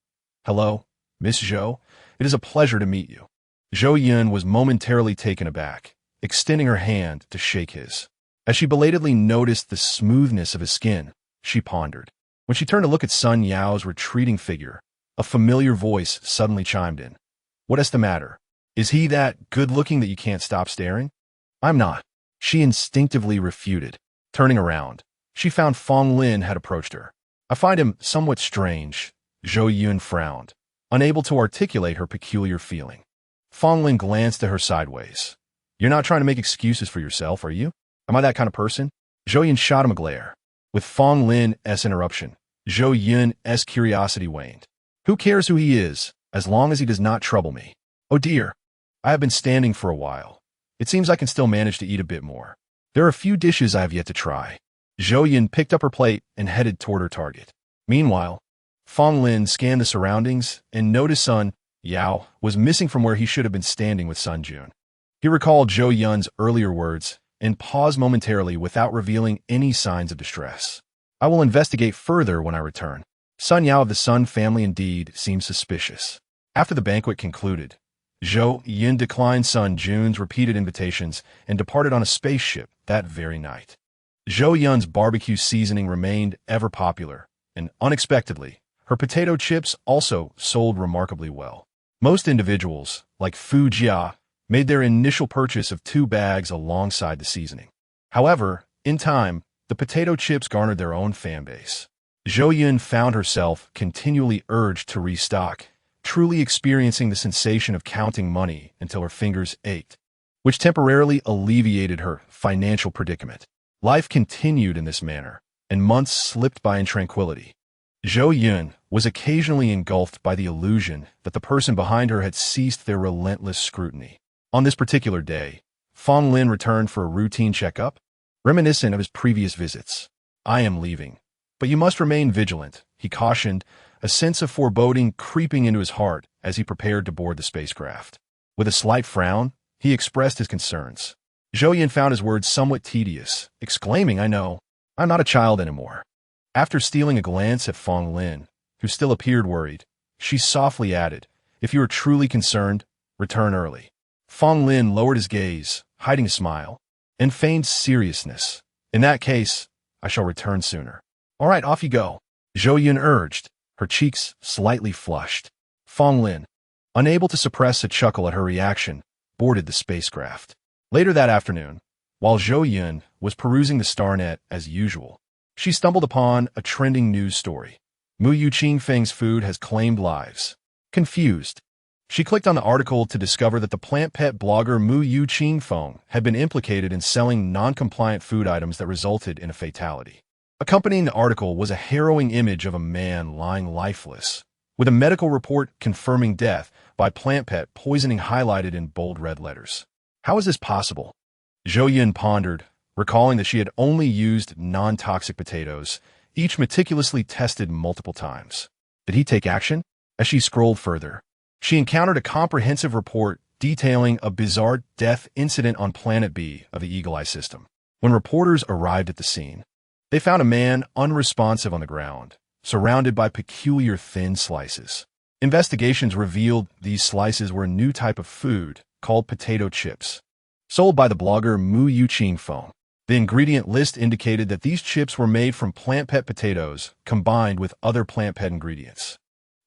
Hello, Miss Zhou. It is a pleasure to meet you. Zhou Yun was momentarily taken aback, extending her hand to shake his. As she belatedly noticed the smoothness of his skin, she pondered. When she turned to look at Sun Yao's retreating figure, a familiar voice suddenly chimed in. What is the matter? Is he that good-looking that you can't stop staring? I'm not. She instinctively refuted. Turning around, she found Fong Lin had approached her. I find him somewhat strange. Zhou Yun frowned, unable to articulate her peculiar feeling. Fong Lin glanced at her sideways, You're not trying to make excuses for yourself, are you? Am I that kind of person? Zhou Yun shot him a glare. With Fong Lin's interruption, Zhou Yun's curiosity waned. Who cares who he is, as long as he does not trouble me? Oh dear. I have been standing for a while. It seems I can still manage to eat a bit more. There are a few dishes I have yet to try. Zhou Yun picked up her plate and headed toward her target. Meanwhile, Fong Lin scanned the surroundings and noticed Sun Yao was missing from where he should have been standing with Sun Jun. He recalled Zhou Yun's earlier words and paused momentarily without revealing any signs of distress. I will investigate further when I return. Sun Yao of the Sun family indeed seemed suspicious. After the banquet concluded, Zhou Yun declined Sun Jun's repeated invitations and departed on a spaceship that very night. Zhou Yun's barbecue seasoning remained ever popular, and unexpectedly, her potato chips also sold remarkably well. Most individuals, like Fu Jia, made their initial purchase of 2 bags alongside the seasoning. However, in time, the potato chips garnered their own fan base. Zhou Yun found herself continually urged to restock, truly experiencing the sensation of counting money until her fingers ached, which temporarily alleviated her financial predicament. Life continued in this manner, and months slipped by in tranquility. Zhou Yun was occasionally engulfed by the illusion that the person behind her had ceased their relentless scrutiny. On this particular day, Fong Lin returned for a routine checkup, reminiscent of his previous visits. I am leaving, but you must remain vigilant, he cautioned, a sense of foreboding creeping into his heart as he prepared to board the spacecraft. With a slight frown, he expressed his concerns. Zhou Yun found his words somewhat tedious, exclaiming, I know, I'm not a child anymore. After stealing a glance at Fong Lin, who still appeared worried, she softly added, if you are truly concerned, return early. Fong Lin lowered his gaze, hiding a smile, and feigned seriousness. In that case, I shall return sooner. All right, off you go, Zhou Yun urged, her cheeks slightly flushed. Fong Lin, unable to suppress a chuckle at her reaction, boarded the spacecraft. Later that afternoon, while Zhou Yun was perusing the StarNet as usual, she stumbled upon a trending news story. Mu Yu Qingfeng's food has claimed lives. Confused, she clicked on the article to discover that the plant pet blogger Mu Yu Qingfeng had been implicated in selling non-compliant food items that resulted in a fatality. Accompanying the article was a harrowing image of a man lying lifeless, with a medical report confirming death by plant pet poisoning highlighted in bold red letters. How is this possible? Zhou Yun pondered, recalling that she had only used non-toxic potatoes, each meticulously tested multiple times. Did he take action? As she scrolled further, she encountered a comprehensive report detailing a bizarre death incident on Planet B of the Eagle Eye system. When reporters arrived at the scene, they found a man unresponsive on the ground, surrounded by peculiar thin slices. Investigations revealed these slices were a new type of food called potato chips, sold by the blogger Mu Yu Qingfeng. The ingredient list indicated that these chips were made from plant pet potatoes combined with other plant pet ingredients.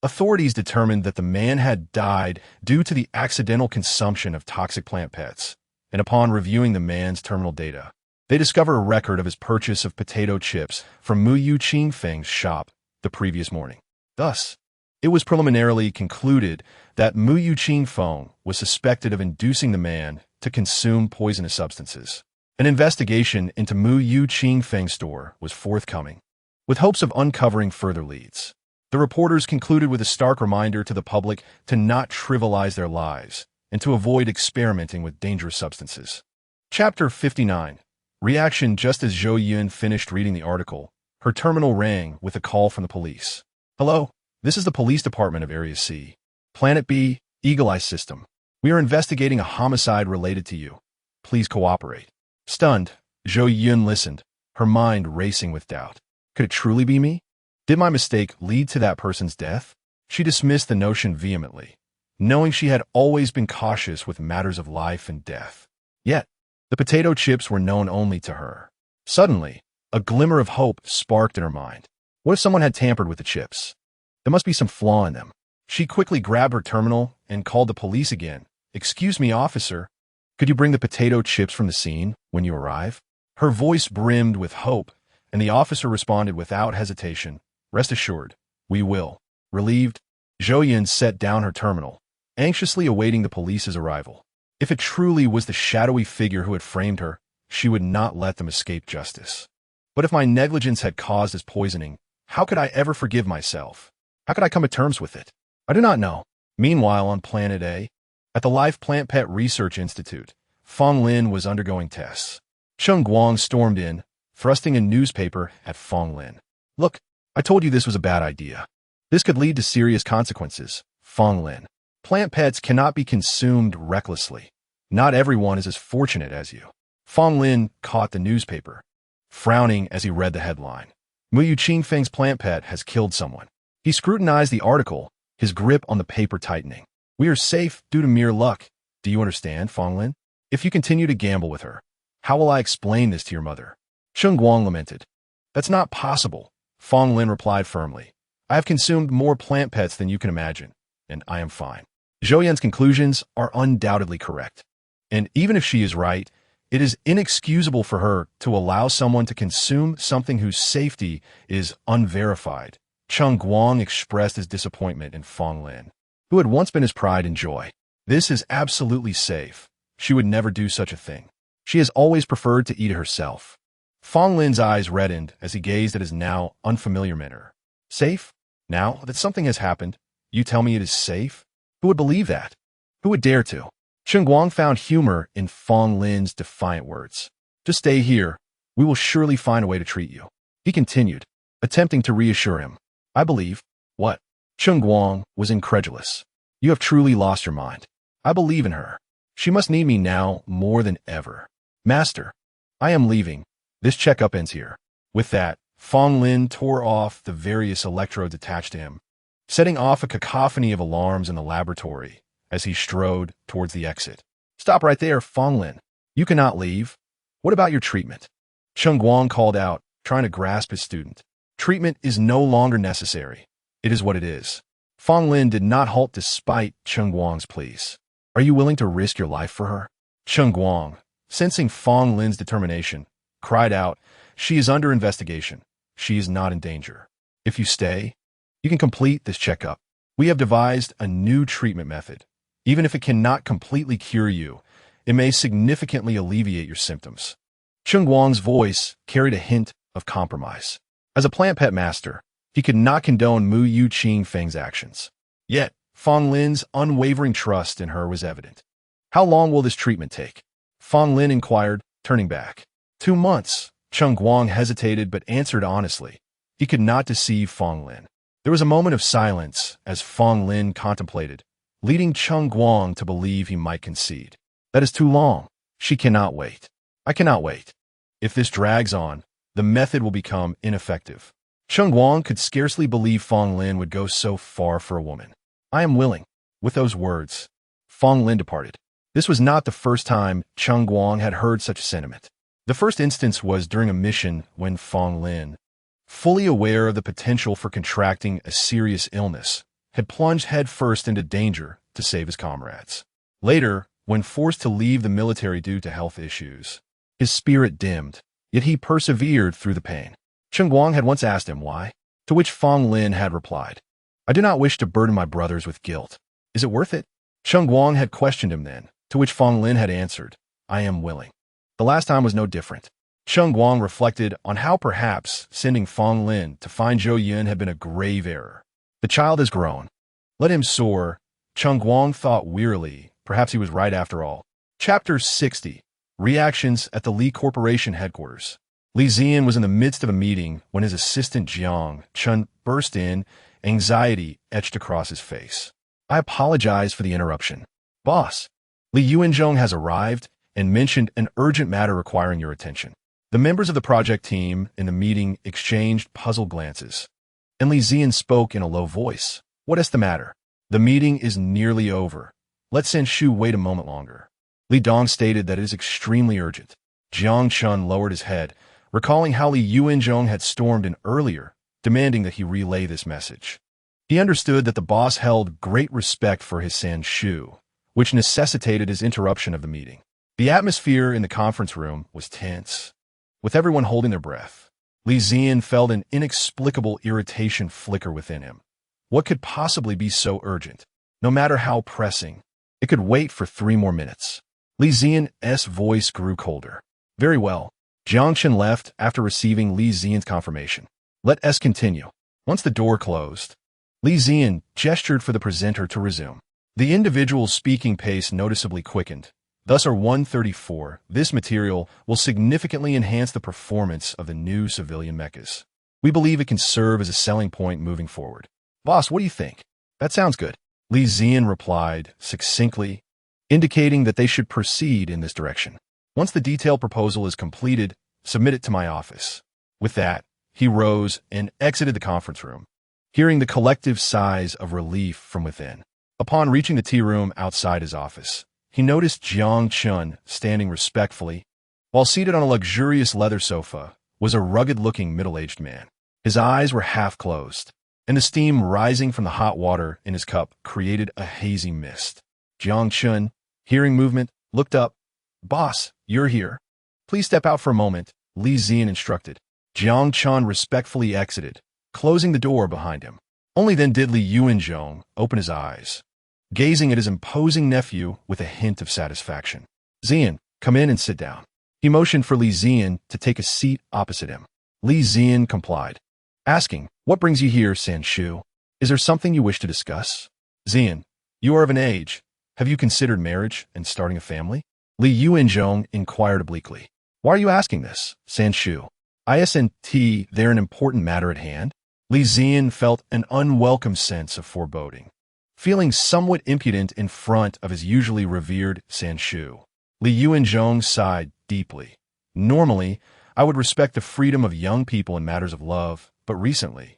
Authorities determined that the man had died due to the accidental consumption of toxic plant pets, and upon reviewing the man's terminal data, they discovered a record of his purchase of potato chips from Mu Yu Qingfeng's shop the previous morning. Thus, it was preliminarily concluded that Mu Yu Qingfeng was suspected of inducing the man to consume poisonous substances. An investigation into Mu Yu Qingfeng's store was forthcoming, with hopes of uncovering further leads. The reporters concluded with a stark reminder to the public to not trivialize their lives and to avoid experimenting with dangerous substances. Chapter 59. Reaction. Just as Zhou Yun finished reading the article, her terminal rang with a call from the police. Hello, this is the police department of Area C. Planet B, Eagle Eye System. We are investigating a homicide related to you. Please cooperate. Stunned, Zhou Yun listened, her mind racing with doubt. Could it truly be me? Did my mistake lead to that person's death? She dismissed the notion vehemently, knowing she had always been cautious with matters of life and death. Yet, the potato chips were known only to her. Suddenly, a glimmer of hope sparked in her mind. What if someone had tampered with the chips? There must be some flaw in them. She quickly grabbed her terminal and called the police again. Excuse me, officer. Could you bring the potato chips from the scene when you arrive? Her voice brimmed with hope, and the officer responded without hesitation. Rest assured, we will. Relieved, Zhou Yun set down her terminal, anxiously awaiting the police's arrival. If it truly was the shadowy figure who had framed her, she would not let them escape justice. But if my negligence had caused his poisoning, how could I ever forgive myself? How could I come to terms with it? I do not know. Meanwhile, on Planet A, at the Life Plant Pet Research Institute, Fong Lin was undergoing tests. Cheng Guang stormed in, thrusting a newspaper at Fong Lin. Look, I told you this was a bad idea. This could lead to serious consequences, Fong Lin. Plant pets cannot be consumed recklessly. Not everyone is as fortunate as you. Fong Lin caught the newspaper, frowning as he read the headline. Mu Yu Qingfeng's plant pet has killed someone. He scrutinized the article, his grip on the paper tightening. We are safe due to mere luck. Do you understand, Fong Lin? If you continue to gamble with her, how will I explain this to your mother? Cheng Guang lamented. That's not possible, Fong Lin replied firmly. I have consumed more plant pets than you can imagine, and I am fine. Zhou Yun's conclusions are undoubtedly correct. And even if she is right, it is inexcusable for her to allow someone to consume something whose safety is unverified. Cheng Guang expressed his disappointment in Fong Lin, who had once been his pride and joy. This is absolutely safe. She would never do such a thing. She has always preferred to eat it herself. Fong Lin's eyes reddened as he gazed at his now unfamiliar mentor. Safe? Now that something has happened, you tell me it is safe? Who would believe that? Who would dare to? Cheng Guang found humor in Fong Lin's defiant words. Just stay here. We will surely find a way to treat you. He continued, attempting to reassure him. I believe. What? Cheng Guang was incredulous. You have truly lost your mind. I believe in her. She must need me now more than ever. Master, I am leaving. This checkup ends here. With that, Fong Lin tore off the various electrodes attached to him, setting off a cacophony of alarms in the laboratory as he strode towards the exit. Stop right there, Fong Lin. You cannot leave. What about your treatment? Cheng Guang called out, trying to grasp his student. Treatment is no longer necessary. It is what it is. Fong Lin did not halt despite Cheng Guang's pleas. Are you willing to risk your life for her? Cheng Guang, sensing Fong Lin's determination, cried out, She is under investigation. She is not in danger. If you stay, you can complete this checkup. We have devised a new treatment method. Even if it cannot completely cure you, it may significantly alleviate your symptoms. Cheng Guang's voice carried a hint of compromise. As a plant pet master, he could not condone Mu Yu Qingfeng's actions. Yet, Fong Lin's unwavering trust in her was evident. How long will this treatment take? Fong Lin inquired, turning back. 2 months. Cheng Guang hesitated but answered honestly. He could not deceive Fong Lin. There was a moment of silence as Fong Lin contemplated, leading Cheng Guang to believe he might concede. That is too long. She cannot wait. I cannot wait. If this drags on, the method will become ineffective. Cheng Guang could scarcely believe Fong Lin would go so far for a woman. I am willing. With those words, Fong Lin departed. This was not the first time Cheng Guang had heard such sentiment. The first instance was during a mission when Fong Lin, fully aware of the potential for contracting a serious illness, had plunged headfirst into danger to save his comrades. Later, when forced to leave the military due to health issues, his spirit dimmed, yet he persevered through the pain. Cheng Guang had once asked him why, to which Fong Lin had replied, I do not wish to burden my brothers with guilt. Is it worth it? Cheng Guang had questioned him then, to which Fong Lin had answered, I am willing. The last time was no different. Cheng Guang reflected on how perhaps sending Fong Lin to find Zhou Yun had been a grave error. The child has grown. Let him soar. Cheng Guang thought wearily. Perhaps he was right after all. Chapter 60. Reactions at the Li Corporation headquarters. Li Zian was in the midst of a meeting when his assistant Jiang Chun burst in, anxiety etched across his face. I apologize for the interruption. Boss, Li Yuanzhong has arrived and mentioned an urgent matter requiring your attention. The members of the project team in the meeting exchanged puzzled glances, and Li Zian spoke in a low voice. What is the matter? The meeting is nearly over. Let San Shu wait a moment longer. Li Dong stated that it is extremely urgent. Jiang Chun lowered his head, recalling how Li Yuanzhong had stormed in earlier, demanding that he relay this message. He understood that the boss held great respect for his San Shu, which necessitated his interruption of the meeting. The atmosphere in the conference room was tense, with everyone holding their breath. Li Zian felt an inexplicable irritation flicker within him. What could possibly be so urgent? No matter how pressing, it could wait for 3 more minutes. Li Zian's voice grew colder. Very well. Jiang Chen left after receiving Li Zian's confirmation. Let us continue. Once the door closed, Li Zian gestured for the presenter to resume. The individual's speaking pace noticeably quickened. Thus, 134, this material will significantly enhance the performance of the new civilian mechas. We believe it can serve as a selling point moving forward. Boss, what do you think? That sounds good. Li Zian replied succinctly, indicating that they should proceed in this direction. Once the detailed proposal is completed, submit it to my office. With that, he rose and exited the conference room, hearing the collective sighs of relief from within. Upon reaching the tea room outside his office, he noticed Jiang Chen standing respectfully. While seated on a luxurious leather sofa was a rugged-looking middle-aged man. His eyes were half closed, and the steam rising from the hot water in his cup created a hazy mist. Jiang Chen, hearing movement, looked up. Boss, you're here. Please step out for a moment, Li Zian instructed. Jiang Chen respectfully exited, closing the door behind him. Only then did Li Yuanzhong open his eyes, gazing at his imposing nephew with a hint of satisfaction. Zian, come in and sit down. He motioned for Li Zian to take a seat opposite him. Li Zian complied, asking, what brings you here, Sanshu? Is there something you wish to discuss? Zian, you are of an age. Have you considered marriage and starting a family? Li Yuanzhong inquired obliquely. Why are you asking this, Sanshu? Isn't there an important matter at hand? Li Zian felt an unwelcome sense of foreboding, feeling somewhat impudent in front of his usually revered Sanshu. Li Yuanzhong sighed deeply. Normally, I would respect the freedom of young people in matters of love, but recently,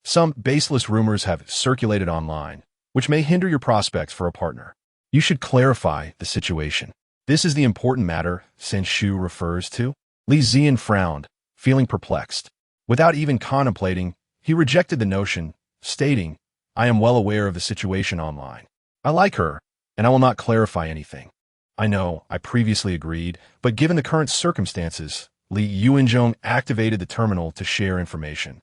some baseless rumors have circulated online, which may hinder your prospects for a partner. You should clarify the situation. This is the important matter Sanshu refers to. Li Zian frowned, feeling perplexed. Without even contemplating, he rejected the notion, stating, I am well aware of the situation online. I like her, and I will not clarify anything. I know, I previously agreed, but given the current circumstances, Li Yuanzhong activated the terminal to share information,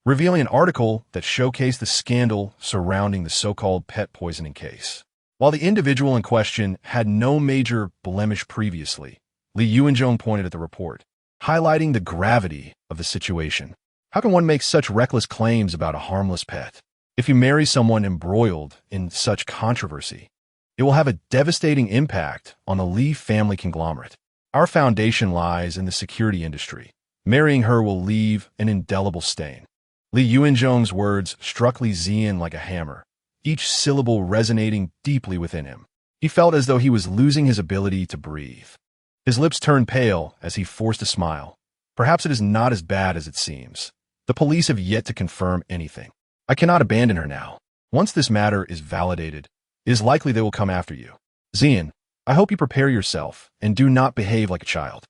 revealing an article that showcased the scandal surrounding the so-called pet poisoning case. While the individual in question had no major blemish previously, Li Yuanzhong pointed at the report, highlighting the gravity of the situation. How can one make such reckless claims about a harmless pet? If you marry someone embroiled in such controversy, it will have a devastating impact on the Li family conglomerate. Our foundation lies in the security industry. Marrying her will leave an indelible stain. Li Yuanzhong's words struck Li Zian like a hammer, each syllable resonating deeply within him. He felt as though he was losing his ability to breathe. His lips turned pale as he forced a smile. Perhaps it is not as bad as it seems. The police have yet to confirm anything. I cannot abandon her now. Once this matter is validated, it is likely they will come after you. Zian, I hope you prepare yourself and do not behave like a child.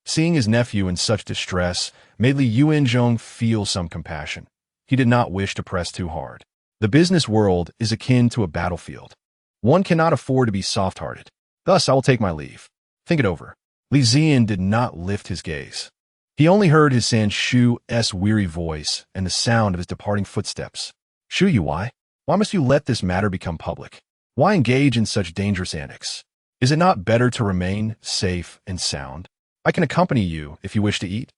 Seeing his nephew in such distress made Li Yuanzhong feel some compassion. He did not wish to press too hard. The business world is akin to a battlefield. One cannot afford to be soft-hearted. Thus, I will take my leave. Think it over. Li Zian did not lift his gaze. He only heard his Sanshu's weary voice and the sound of his departing footsteps. Shu Yu, why must you let this matter become public? Why engage in such dangerous antics? Is it not better to remain safe and sound? I can accompany you if you wish to eat.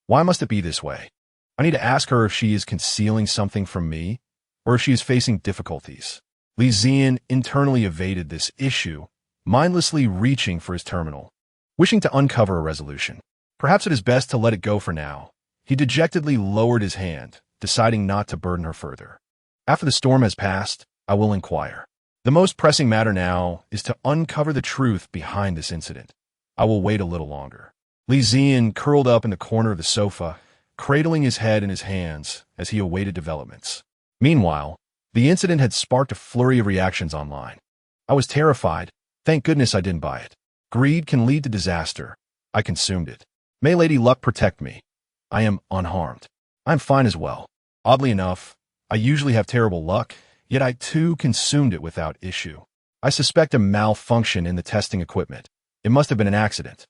Why must it be this way? I need to ask her if she is concealing something from me, or if she is facing difficulties. Li Zian internally evaded this issue, mindlessly reaching for his terminal, wishing to uncover a resolution. Perhaps it is best to let it go for now. He dejectedly lowered his hand, deciding not to burden her further. After the storm has passed, I will inquire. The most pressing matter now is to uncover the truth behind this incident. I will wait a little longer. Li Zian curled up in the corner of the sofa, cradling his head in his hands as he awaited developments. Meanwhile, the incident had sparked a flurry of reactions online. I was terrified. Thank goodness I didn't buy it. Greed can lead to disaster. I consumed it. May Lady Luck protect me. I am unharmed. I'm fine as well. Oddly enough, I usually have terrible luck, yet I too consumed it without issue. I suspect a malfunction in the testing equipment. It must have been an accident.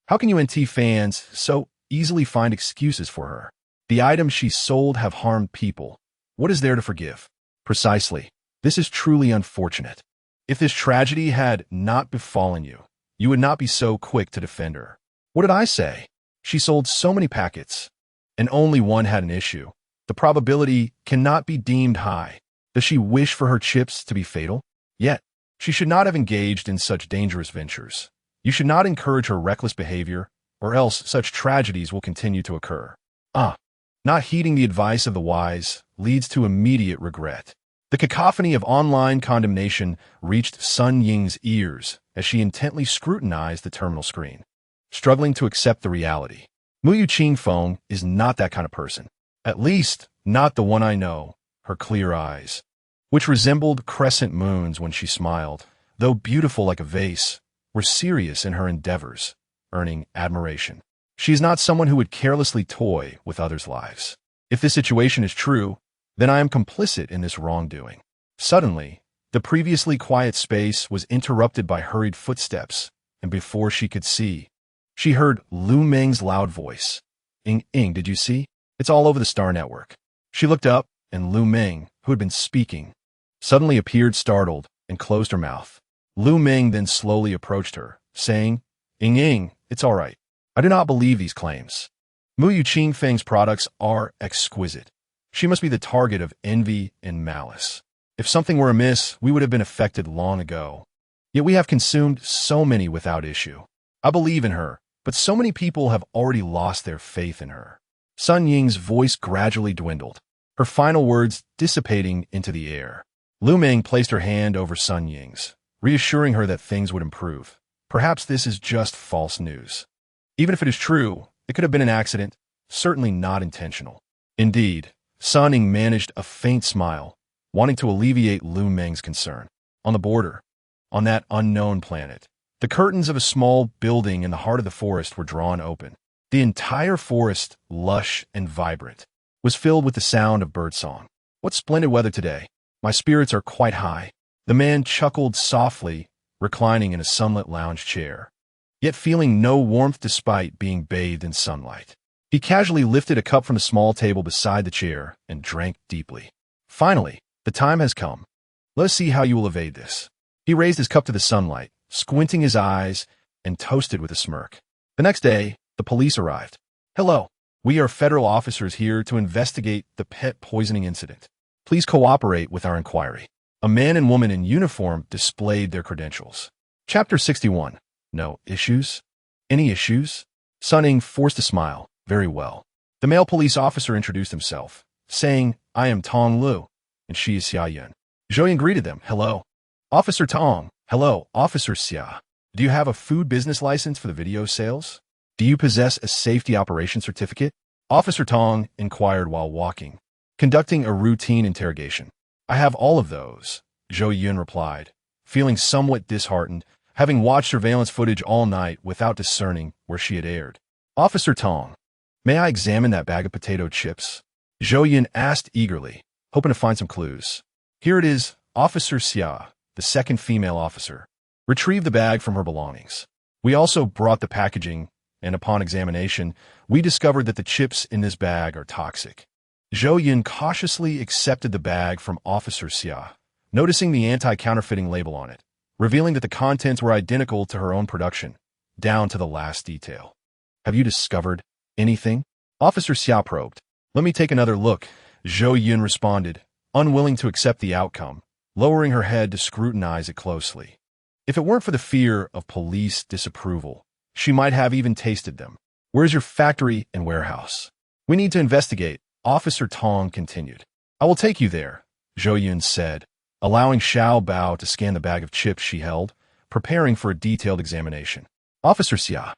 How can UNT fans so easily find excuses for her? The items she sold have harmed people. What is there to forgive? Precisely. This is truly unfortunate. If this tragedy had not befallen you, you would not be so quick to defend her. What did I say? She sold so many packets, and only one had an issue. The probability cannot be deemed high. Does she wish for her chips to be fatal? Yet, she should not have engaged in such dangerous ventures. You should not encourage her reckless behavior, or else such tragedies will continue to occur. Not heeding the advice of the wise leads to immediate regret. The cacophony of online condemnation reached Sun Ying's ears as she intently scrutinized the terminal screen, struggling to accept the reality. Mu Yuqing Feng is not that kind of person. At least, not the one I know. Her clear eyes, which resembled crescent moons when she smiled, though beautiful like a vase, were serious in her endeavors, earning admiration. She is not someone who would carelessly toy with others' lives. If this situation is true, then I am complicit in this wrongdoing. Suddenly, the previously quiet space was interrupted by hurried footsteps, and before she could see, she heard Lu Meng's loud voice. Ing, did you see? It's all over the Star Network. She looked up, and Lu Meng, who had been speaking, suddenly appeared startled and closed her mouth. Lu Meng then slowly approached her, saying, Ing, it's all right. I do not believe these claims. Mu Yuqing Feng's products are exquisite. She must be the target of envy and malice. If something were amiss, we would have been affected long ago. Yet we have consumed so many without issue. I believe in her, but so many people have already lost their faith in her. Sun Ying's voice gradually dwindled, her final words dissipating into the air. Lu Meng placed her hand over Sun Ying's, reassuring her that things would improve. Perhaps this is just false news. Even if it is true, it could have been an accident, certainly not intentional. Indeed, Sun Ying managed a faint smile, wanting to alleviate Lu Meng's concern. On the border, on that unknown planet, the curtains of a small building in the heart of the forest were drawn open. The entire forest, lush and vibrant, was filled with the sound of birdsong. What splendid weather today. My spirits are quite high. The man chuckled softly, reclining in a sunlit lounge chair, yet feeling no warmth despite being bathed in sunlight. He casually lifted a cup from a small table beside the chair and drank deeply. Finally, the time has come. Let us see how you will evade this. He raised his cup to the sunlight, squinting his eyes, and toasted with a smirk. The next day, the police arrived. Hello, we are federal officers here to investigate the pet poisoning incident. Please cooperate with our inquiry. A man and woman in uniform displayed their credentials. Chapter 61. No issues? Any issues? Sun Ying forced a smile. Very well. The male police officer introduced himself, saying, I am Tong Lu, and she is Zhou Yun. Zhou Yun greeted them. Hello. Officer Tong. Hello, Officer Xia. Do you have a food business license for the video sales? Do you possess a safety operation certificate? Officer Tong inquired while walking, conducting a routine interrogation. I have all of those, Zhou Yun replied, feeling somewhat disheartened, having watched surveillance footage all night without discerning where she had erred. Officer Tong, may I examine that bag of potato chips? Zhou Yun asked eagerly, hoping to find some clues. Here it is. Officer Xia, the second female officer, retrieved the bag from her belongings. We also brought the packaging, and upon examination, we discovered that the chips in this bag are toxic. Zhou Yun cautiously accepted the bag from Officer Xia, noticing the anti-counterfeiting label on it, revealing that the contents were identical to her own production, down to the last detail. Have you discovered anything? Officer Xia probed. Let me take another look, Zhou Yun responded, unwilling to accept the outcome, lowering her head to scrutinize it closely. If it weren't for the fear of police disapproval, she might have even tasted them. Where's your factory and warehouse? We need to investigate, Officer Tong continued. I will take you there, Zhou Yun said, allowing Xiao Bao to scan the bag of chips she held, preparing for a detailed examination. Officer Xia,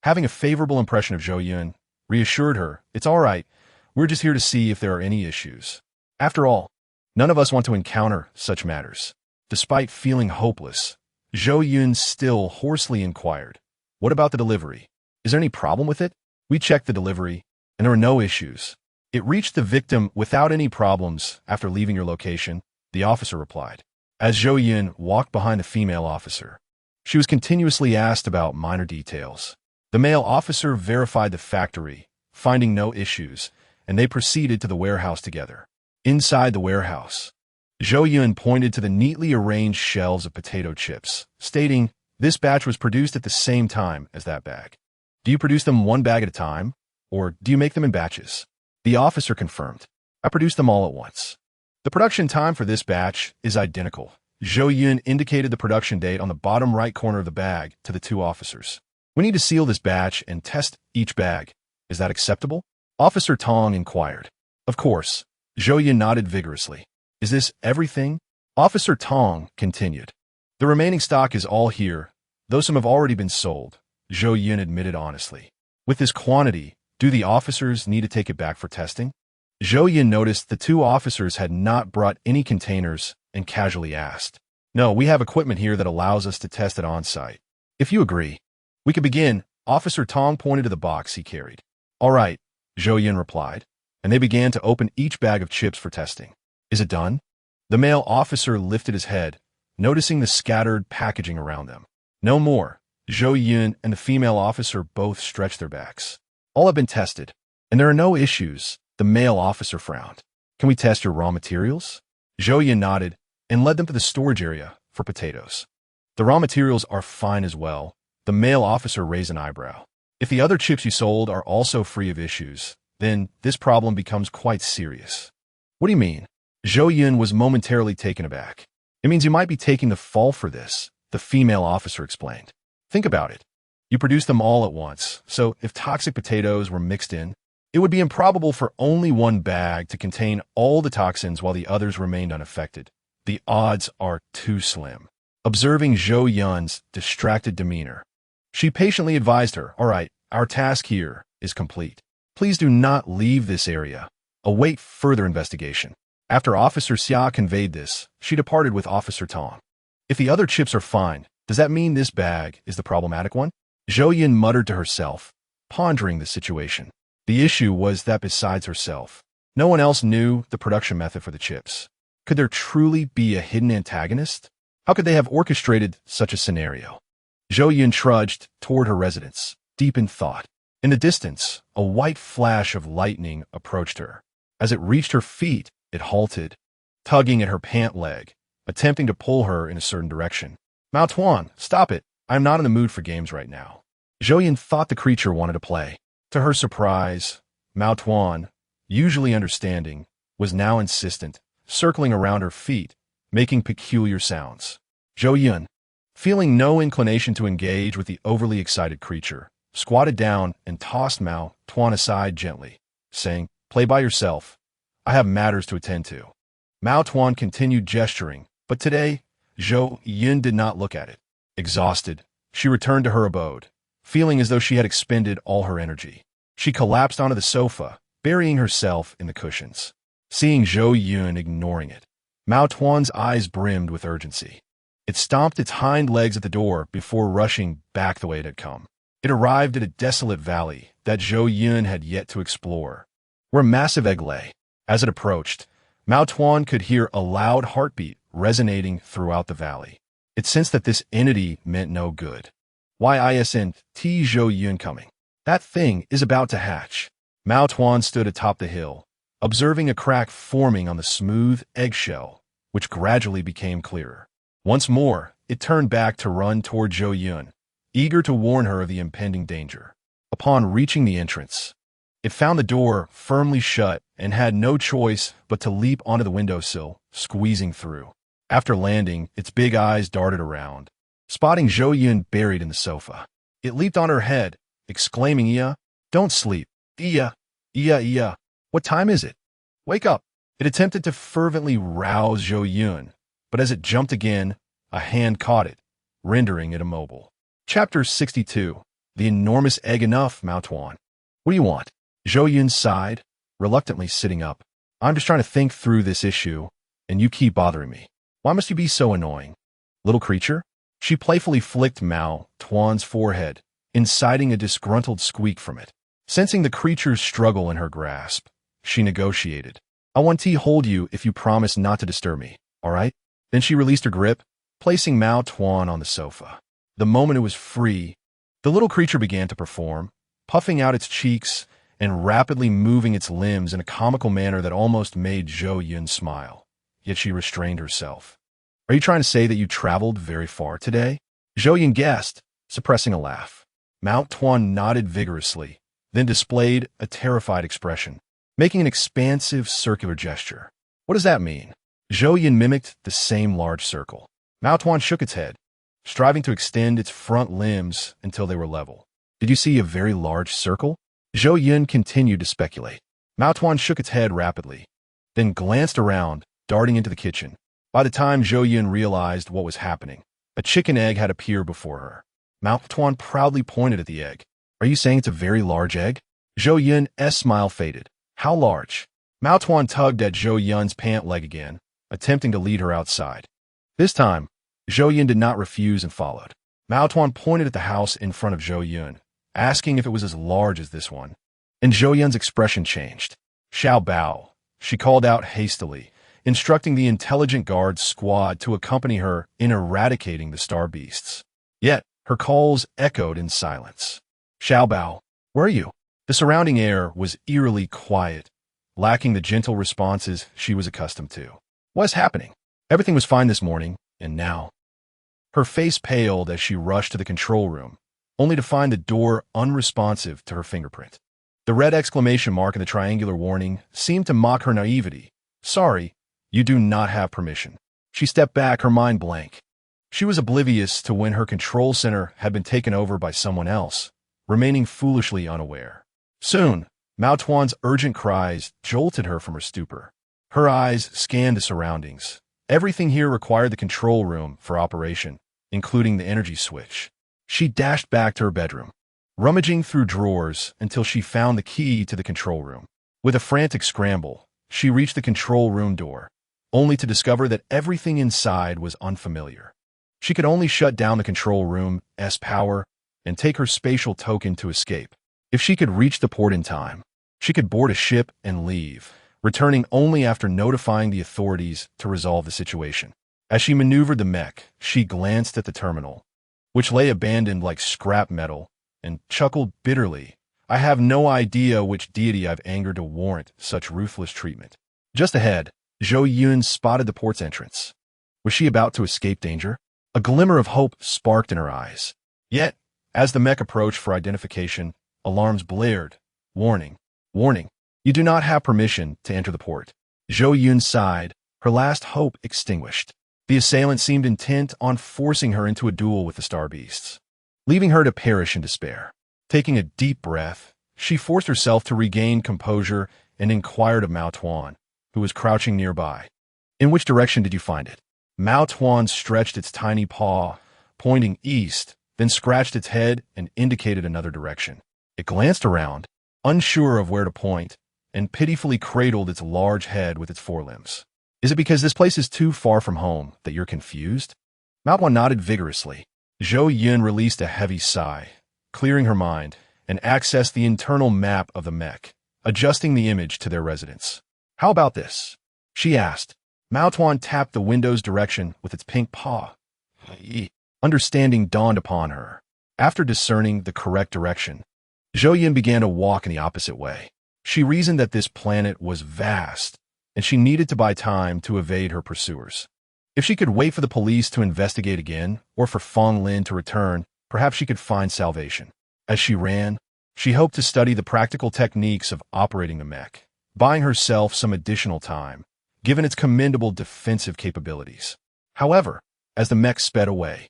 having a favorable impression of Zhou Yun, reassured her, it's all right, we're just here to see if there are any issues. After all, none of us want to encounter such matters. Despite feeling hopeless, Zhou Yun still hoarsely inquired, what about the delivery? Is there any problem with it? We checked the delivery, and there were no issues. It reached the victim without any problems after leaving your location, the officer replied. As Zhou Yun walked behind the female officer, she was continuously asked about minor details. The male officer verified the factory, finding no issues, and they proceeded to the warehouse together. Inside the warehouse, Zhou Yun pointed to the neatly arranged shelves of potato chips, stating, This batch was produced at the same time as that bag. Do you produce them one bag at a time, or do you make them in batches? The officer confirmed. I produced them all at once. The production time for this batch is identical. Zhou Yun indicated the production date on the bottom right corner of the bag to the two officers. We need to seal this batch and test each bag. Is that acceptable? Officer Tong inquired. Of course. Zhou Yun nodded vigorously. Is this everything? Officer Tong continued. The remaining stock is all here, though some have already been sold, Zhou Yun admitted honestly. With this quantity, do the officers need to take it back for testing? Zhou Yun noticed the two officers had not brought any containers and casually asked. No, we have equipment here that allows us to test it on-site. If you agree, we could begin. Officer Tong pointed to the box he carried. All right, Zhou Yun replied, and they began to open each bag of chips for testing. Is it done? The male officer lifted his head, noticing the scattered packaging around them. No more. Zhou Yun and the female officer both stretched their backs. All have been tested, and there are no issues. The male officer frowned. Can we test your raw materials? Zhou Yun nodded and led them to the storage area for potatoes. The raw materials are fine as well. The male officer raised an eyebrow. If the other chips you sold are also free of issues, then this problem becomes quite serious. What do you mean? Zhou Yun was momentarily taken aback. It means you might be taking the fall for this, the female officer explained. Think about it. You produced them all at once, so if toxic potatoes were mixed in, it would be improbable for only one bag to contain all the toxins while the others remained unaffected. The odds are too slim. Observing Zhou Yun's distracted demeanor, she patiently advised her, all right, our task here is complete. Please do not leave this area. Await further investigation. After Officer Xia conveyed this, she departed with Officer Tong. If the other chips are fine, does that mean this bag is the problematic one? Zhou Yun muttered to herself, pondering the situation. The issue was that besides herself, no one else knew the production method for the chips. Could there truly be a hidden antagonist? How could they have orchestrated such a scenario? Zhou Yun trudged toward her residence, deep in thought. In the distance, a white flash of lightning approached her. As it reached her feet, it halted, tugging at her pant leg, attempting to pull her in a certain direction. Mao Tuan, stop it. I am not in the mood for games right now. Zhou Yun thought the creature wanted to play. To her surprise, Mao Tuan, usually understanding, was now insistent, circling around her feet, making peculiar sounds. Zhou Yun, feeling no inclination to engage with the overly excited creature, squatted down and tossed Mao Tuan aside gently, saying, play by yourself. I have matters to attend to. Mao Tuan continued gesturing, but today, Zhou Yun did not look at it. Exhausted, she returned to her abode, feeling as though she had expended all her energy. She collapsed onto the sofa, burying herself in the cushions. Seeing Zhou Yun ignoring it, Mao Tuan's eyes brimmed with urgency. It stomped its hind legs at the door before rushing back the way it had come. It arrived at a desolate valley that Zhou Yun had yet to explore, where a massive egg lay. As it approached, Mao Tuan could hear a loud heartbeat resonating throughout the valley. It sensed that this entity meant no good. Why isn't Zhou Yun coming? That thing is about to hatch. Mao Tuan stood atop the hill, observing a crack forming on the smooth eggshell, which gradually became clearer. Once more, it turned back to run toward Zhou Yun, eager to warn her of the impending danger. Upon reaching the entrance, it found the door firmly shut and had no choice but to leap onto the windowsill, squeezing through. After landing, its big eyes darted around, spotting Zhou Yun buried in the sofa. It leaped on her head, exclaiming, Iya, don't sleep. Iya, Iya, Iya. What time is it? Wake up. It attempted to fervently rouse Zhou Yun, but as it jumped again, a hand caught it, rendering it immobile. Chapter 62. The enormous egg. Enough, Mao Tuan. What do you want? Zhou Yun sighed, reluctantly sitting up. I'm just trying to think through this issue, and you keep bothering me. Why must you be so annoying? Little creature? She playfully flicked Mao Tuan's forehead, inciting a disgruntled squeak from it. Sensing the creature's struggle in her grasp, she negotiated. I want to hold you if you promise not to disturb me, all right? Then she released her grip, placing Mao Tuan on the sofa. The moment it was free, the little creature began to perform, puffing out its cheeks and rapidly moving its limbs in a comical manner that almost made Zhou Yun smile. Yet she restrained herself. Are you trying to say that you traveled very far today? Zhou Yun guessed, suppressing a laugh. Mao Tuan nodded vigorously, then displayed a terrified expression, making an expansive circular gesture. What does that mean? Zhou Yun mimicked the same large circle. Mao Tuan shook its head, striving to extend its front limbs until they were level. Did you see a very large circle? Zhou Yun continued to speculate. Mao Tuan shook its head rapidly, then glanced around, darting into the kitchen. By the time Zhou Yun realized what was happening, a chicken egg had appeared before her. Mao Tuan proudly pointed at the egg. Are you saying it's a very large egg? Zhou Yun's smile faded. How large? Mao Tuan tugged at Zhou Yun's pant leg again, attempting to lead her outside. This time, Zhou Yun did not refuse and followed. Mao Tuan pointed at the house in front of Zhou Yun, asking if it was as large as this one. And Zhou Yun's expression changed. Xiao Bao, she called out hastily, instructing the intelligent guard squad to accompany her in eradicating the star beasts. Yet, her calls echoed in silence. Xiao Bao, where are you? The surrounding air was eerily quiet, lacking the gentle responses she was accustomed to. What's happening? Everything was fine this morning, and now. Her face paled as she rushed to the control room, only to find the door unresponsive to her fingerprint. The red exclamation mark and the triangular warning seemed to mock her naivety. Sorry, you do not have permission. She stepped back, her mind blank. She was oblivious to when her control center had been taken over by someone else, remaining foolishly unaware. Soon, Mao Tuan's urgent cries jolted her from her stupor. Her eyes scanned the surroundings. Everything here required the control room for operation, including the energy switch. She dashed back to her bedroom, rummaging through drawers until she found the key to the control room. With a frantic scramble, she reached the control room door, only to discover that everything inside was unfamiliar. She could only shut down the control room's power and take her spatial token to escape. If she could reach the port in time, she could board a ship and leave, returning only after notifying the authorities to resolve the situation. As she maneuvered the mech, she glanced at the terminal, which lay abandoned like scrap metal, and chuckled bitterly. I have no idea which deity I've angered to warrant such ruthless treatment. Just ahead, Zhou Yun spotted the port's entrance. Was she about to escape danger? A glimmer of hope sparked in her eyes. Yet, as the mech approached for identification, alarms blared. Warning, warning, you do not have permission to enter the port. Zhou Yun sighed, her last hope extinguished. The assailant seemed intent on forcing her into a duel with the star beasts, leaving her to perish in despair. Taking a deep breath, she forced herself to regain composure and inquired of Mao Tuan, who was crouching nearby. In which direction did you find it? Mao Tuan stretched its tiny paw, pointing east, then scratched its head and indicated another direction. It glanced around, unsure of where to point, and pitifully cradled its large head with its forelimbs. Is it because this place is too far from home that you're confused? Mao Tuan nodded vigorously. Zhou Yun released a heavy sigh, clearing her mind, and accessed the internal map of the mech, adjusting the image to their residence. How about this? She asked. Mao Tuan tapped the window's direction with its pink paw. Understanding dawned upon her. After discerning the correct direction, Zhou Yun began to walk in the opposite way. She reasoned that this planet was vast, and she needed to buy time to evade her pursuers. If she could wait for the police to investigate again, or for Feng Lin to return, perhaps she could find salvation. As she ran, she hoped to study the practical techniques of operating the mech, buying herself some additional time, given its commendable defensive capabilities. However, as the mech sped away,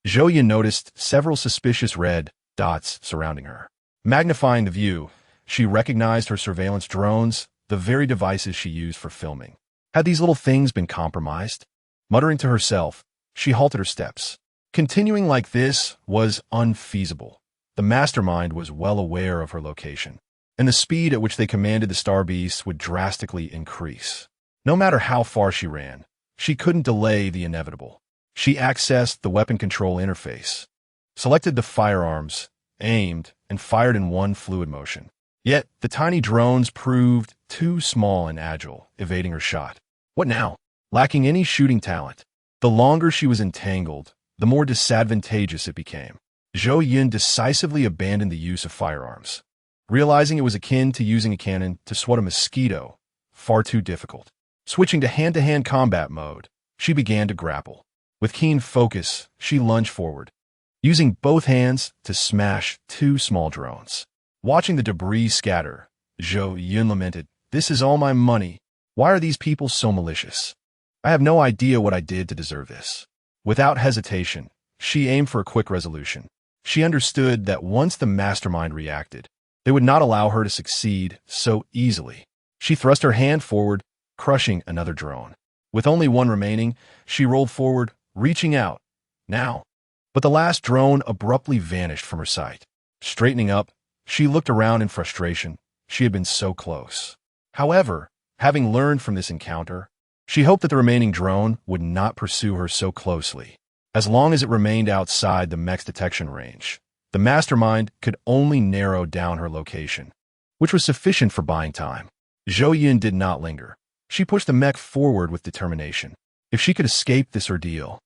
Zhou Yun noticed several suspicious red dots surrounding her. Magnifying the view, she recognized her surveillance drones, the very devices she used for filming. Had these little things been compromised? Muttering to herself, she halted her steps. Continuing like this was unfeasible. The mastermind was well aware of her location, and the speed at which they commanded the star beasts would drastically increase. No matter how far she ran, she couldn't delay the inevitable. She accessed the weapon control interface, selected the firearms, aimed, and fired in one fluid motion. Yet, the tiny drones proved too small and agile, evading her shot. What now? Lacking any shooting talent, the longer she was entangled, the more disadvantageous it became. Zhou Yun decisively abandoned the use of firearms, realizing it was akin to using a cannon to swat a mosquito, far too difficult. Switching to hand-to-hand combat mode, she began to grapple. With keen focus, she lunged forward, using both hands to smash two small drones. Watching the debris scatter, Zhou Yun lamented, "This is all my money. Why are these people so malicious? I have no idea what I did to deserve this." Without hesitation, she aimed for a quick resolution. She understood that once the mastermind reacted, they would not allow her to succeed so easily. She thrust her hand forward, crushing another drone. With only one remaining, she rolled forward, reaching out. Now. But the last drone abruptly vanished from her sight. Straightening up, she looked around in frustration. She had been so close. However, having learned from this encounter, she hoped that the remaining drone would not pursue her so closely. As long as it remained outside the mech's detection range, the mastermind could only narrow down her location, which was sufficient for buying time. Zhou Yun did not linger. She pushed the mech forward with determination. If she could escape this ordeal,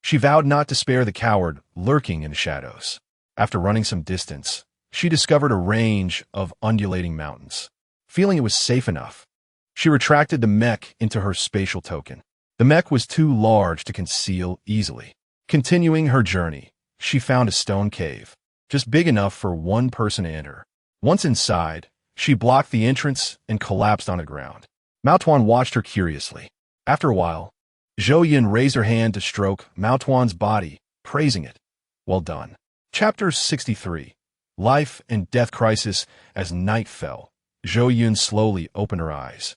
she vowed not to spare the coward lurking in the shadows. After running some distance, she discovered a range of undulating mountains. Feeling it was safe enough, she retracted the mech into her spatial token. The mech was too large to conceal easily. Continuing her journey, she found a stone cave, just big enough for one person to enter. Once inside, she blocked the entrance and collapsed on the ground. Mao Tuan watched her curiously. After a while, Zhou Yun raised her hand to stroke Mao Tuan's body, praising it. "Well done." Chapter 63. Life and Death Crisis. As night fell, Zhou Yun slowly opened her eyes,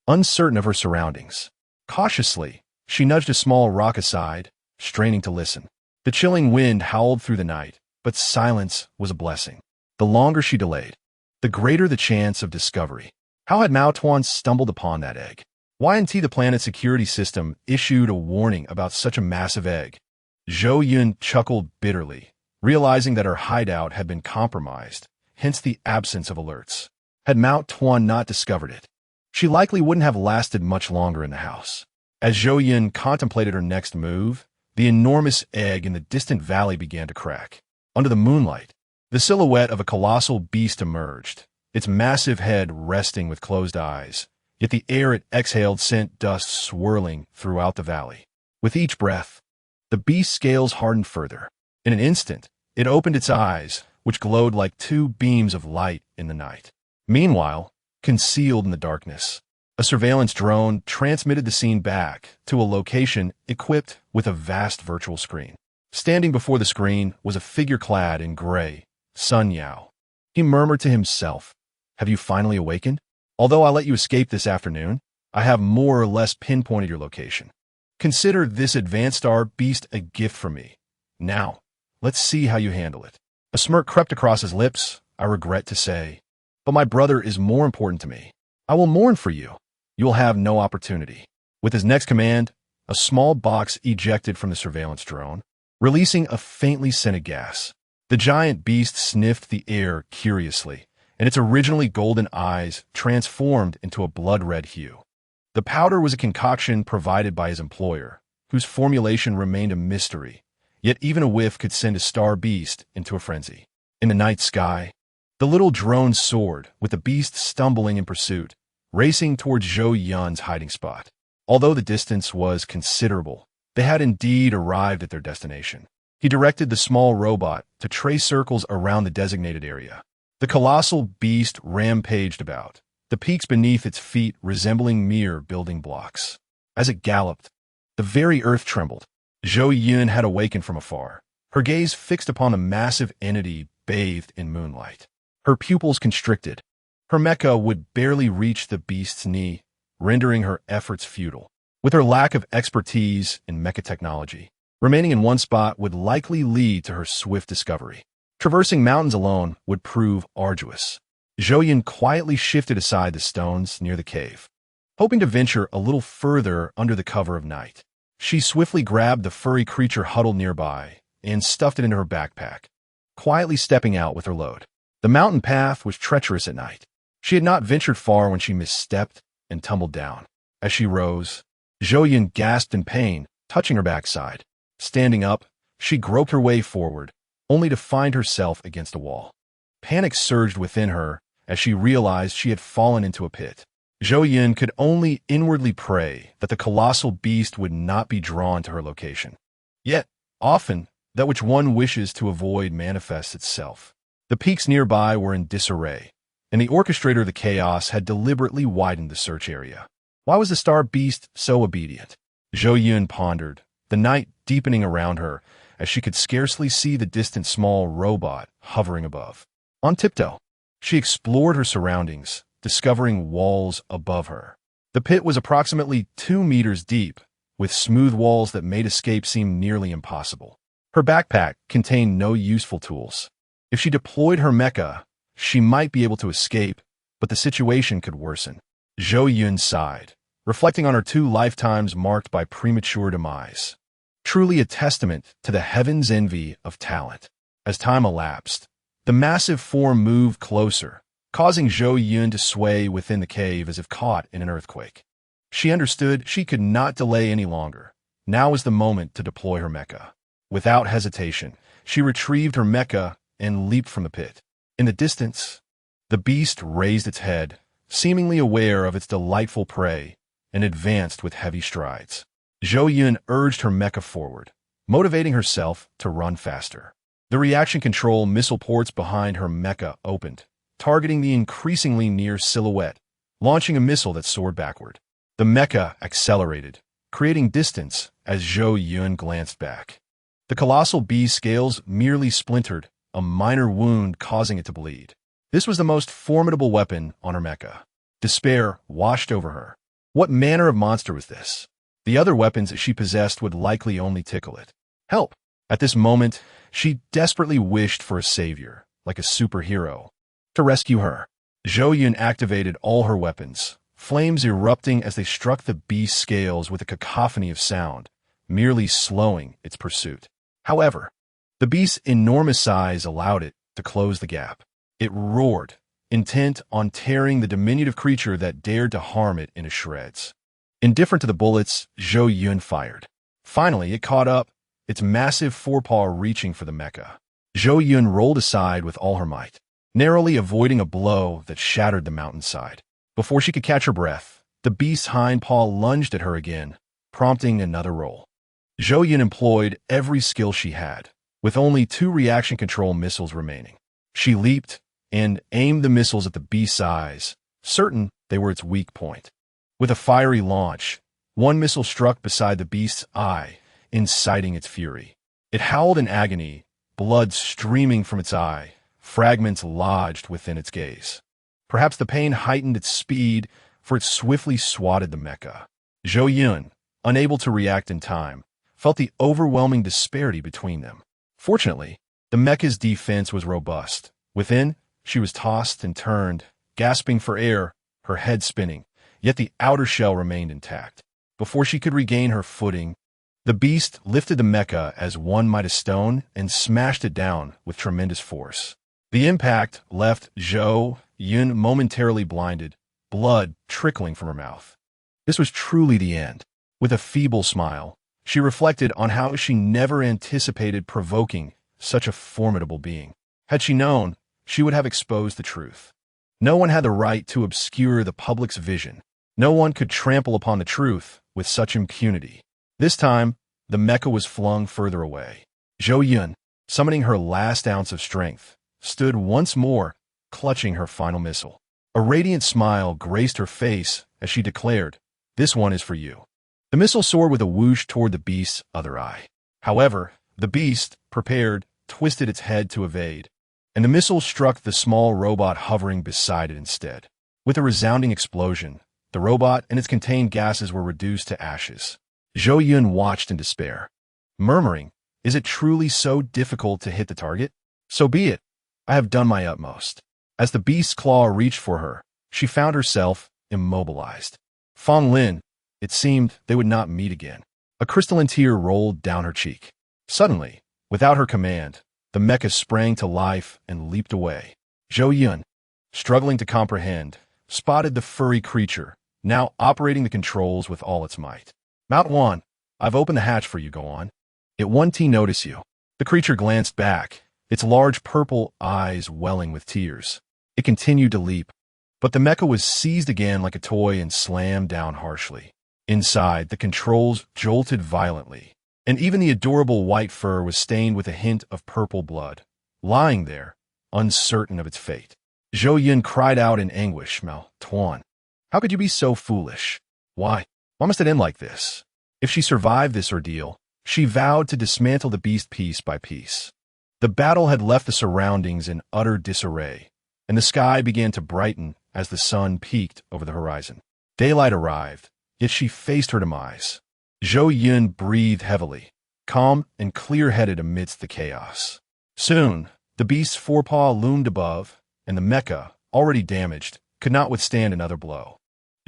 uncertain of her surroundings. Cautiously, she nudged a small rock aside, straining to listen. The chilling wind howled through the night, but silence was a blessing. The longer she delayed, the greater the chance of discovery. How had Mao Tuan stumbled upon that egg? Y&T, the planet's security system, issued a warning about such a massive egg. Zhou Yun chuckled bitterly, realizing that her hideout had been compromised, hence the absence of alerts. Had Mao Tuan not discovered it, she likely wouldn't have lasted much longer in the house. As Zhou Yun contemplated her next move, the enormous egg in the distant valley began to crack. Under the moonlight, the silhouette of a colossal beast emerged, its massive head resting with closed eyes, yet the air it exhaled sent dust swirling throughout the valley. With each breath, the beast's scales hardened further. In an instant, it opened its eyes, which glowed like two beams of light in the night. Meanwhile, concealed in the darkness, a surveillance drone transmitted the scene back to a location equipped with a vast virtual screen. Standing before the screen was a figure clad in gray, Sun Yao. He murmured to himself, "Have you finally awakened? Although I let you escape this afternoon, I have more or less pinpointed your location. Consider this advanced star beast a gift from me. Now, let's see how you handle it." A smirk crept across his lips. "I regret to say, but my brother is more important to me. I will mourn for you. You will have no opportunity." With his next command, a small box ejected from the surveillance drone, releasing a faintly scented gas. The giant beast sniffed the air curiously, and its originally golden eyes transformed into a blood-red hue. The powder was a concoction provided by his employer, whose formulation remained a mystery, yet even a whiff could send a star beast into a frenzy. In the night sky, the little drone soared, with the beast stumbling in pursuit, racing towards Zhou Yun's hiding spot. Although the distance was considerable, they had indeed arrived at their destination. He directed the small robot to trace circles around the designated area. The colossal beast rampaged about, the peaks beneath its feet resembling mere building blocks. As it galloped, the very earth trembled. Zhou Yun had awakened from afar, her gaze fixed upon the massive entity bathed in moonlight. Her pupils constricted. Her mecha would barely reach the beast's knee, rendering her efforts futile. With her lack of expertise in mecha technology, remaining in one spot would likely lead to her swift discovery. Traversing mountains alone would prove arduous. Zhou Yun quietly shifted aside the stones near the cave, hoping to venture a little further under the cover of night. She swiftly grabbed the furry creature huddled nearby and stuffed it into her backpack, quietly stepping out with her load. The mountain path was treacherous at night. She had not ventured far when she misstepped and tumbled down. As she rose, Zhou Yun gasped in pain, touching her backside. Standing up, she groped her way forward, only to find herself against a wall. Panic surged within her as she realized she had fallen into a pit. Zhou Yun could only inwardly pray that the colossal beast would not be drawn to her location. Yet, often, That which one wishes to avoid manifests itself. The peaks nearby were in disarray, and the orchestrator of the chaos had deliberately widened the search area. Why was the star beast so obedient? Zhou Yun pondered, the night deepening around her as she could scarcely see the distant small robot hovering above. On tiptoe, she explored her surroundings, discovering walls above her. The pit was approximately 2 meters deep, with smooth walls that made escape seem nearly impossible. Her backpack contained no useful tools. If she deployed her mecha, she might be able to escape, but the situation could worsen. Zhou Yun sighed, reflecting on her 2 lifetimes marked by premature demise. Truly a testament to the heaven's envy of talent. As time elapsed, the massive form moved closer, causing Zhou Yun to sway within the cave as if caught in an earthquake. She understood she could not delay any longer. Now was the moment to deploy her mecha. Without hesitation, she retrieved her mecha and leaped from the pit. In the distance, the beast raised its head, seemingly aware of its delightful prey, and advanced with heavy strides. Zhou Yun urged her mecha forward, motivating herself to run faster. The reaction control missile ports behind her mecha opened, targeting the increasingly near silhouette, launching a missile that soared backward. The mecha accelerated, creating distance as Zhou Yun glanced back. The colossal beast's scales merely splintered, a minor wound causing it to bleed. This was the most formidable weapon on her mecha. Despair washed over her. What manner of monster was this? The other weapons she possessed would likely only tickle it. Help! At this moment, she desperately wished for a savior, like a superhero, to rescue her. Zhou Yun activated all her weapons, flames erupting as they struck the beast's scales with a cacophony of sound, merely slowing its pursuit. However, the beast's enormous size allowed it to close the gap. It roared, intent on tearing the diminutive creature that dared to harm it into shreds. Indifferent to the bullets, Zhou Yun fired. Finally, it caught up, its massive forepaw reaching for the mecha. Zhou Yun rolled aside with all her might, narrowly avoiding a blow that shattered the mountainside. Before she could catch her breath, the beast's hind paw lunged at her again, prompting another roll. Zhou Yun employed every skill she had, with only 2 reaction control missiles remaining. She leaped and aimed the missiles at the beast's eyes, certain they were its weak point. With a fiery launch, one missile struck beside the beast's eye, inciting its fury. It howled in agony, blood streaming from its eye, fragments lodged within its gaze. Perhaps the pain heightened its speed, for it swiftly swatted the mecha. Zhou Yun, unable to react in time, felt the overwhelming disparity between them. Fortunately, the mecha's defense was robust. Within, she was tossed and turned, gasping for air, her head spinning, yet the outer shell remained intact. Before she could regain her footing, the beast lifted the mecha as one might a stone and smashed it down with tremendous force. The impact left Zhou Yun momentarily blinded, blood trickling from her mouth. This was truly the end. With a feeble smile, she reflected on how she never anticipated provoking such a formidable being. Had she known, she would have exposed the truth. No one had the right to obscure the public's vision. No one could trample upon the truth with such impunity. This time, the mecha was flung further away. Zhou Yun, summoning her last ounce of strength, stood once more, clutching her final missile. A radiant smile graced her face as she declared, "This one is for you." The missile soared with a whoosh toward the beast's other eye. However, the beast, prepared, twisted its head to evade, and the missile struck the small robot hovering beside it instead. With a resounding explosion, the robot and its contained gases were reduced to ashes. Zhou Yun watched in despair, murmuring, "Is it truly so difficult to hit the target? So be it. I have done my utmost." As the beast's claw reached for her, she found herself immobilized. Fong Lin, it seemed they would not meet again. A crystalline tear rolled down her cheek. Suddenly, without her command, the mecha sprang to life and leaped away. Zhou Yun, struggling to comprehend, spotted the furry creature, now operating the controls with all its might. "Mount Wan, I've opened the hatch for you, go on. It won't notice you." The creature glanced back, its large purple eyes welling with tears. It continued to leap, but the mecha was seized again like a toy and slammed down harshly. Inside, the controls jolted violently, and even the adorable white fur was stained with a hint of purple blood, lying there, uncertain of its fate. Zhou Yun cried out in anguish, "Mao Tuan, how could you be so foolish? Why must it end like this?" If she survived this ordeal, she vowed to dismantle the beast piece by piece. The battle had left the surroundings in utter disarray, and the sky began to brighten as the sun peaked over the horizon. Daylight arrived, yet she faced her demise. Zhou Yun breathed heavily, calm and clear-headed amidst the chaos. Soon, the beast's forepaw loomed above, and the mecha, already damaged, could not withstand another blow.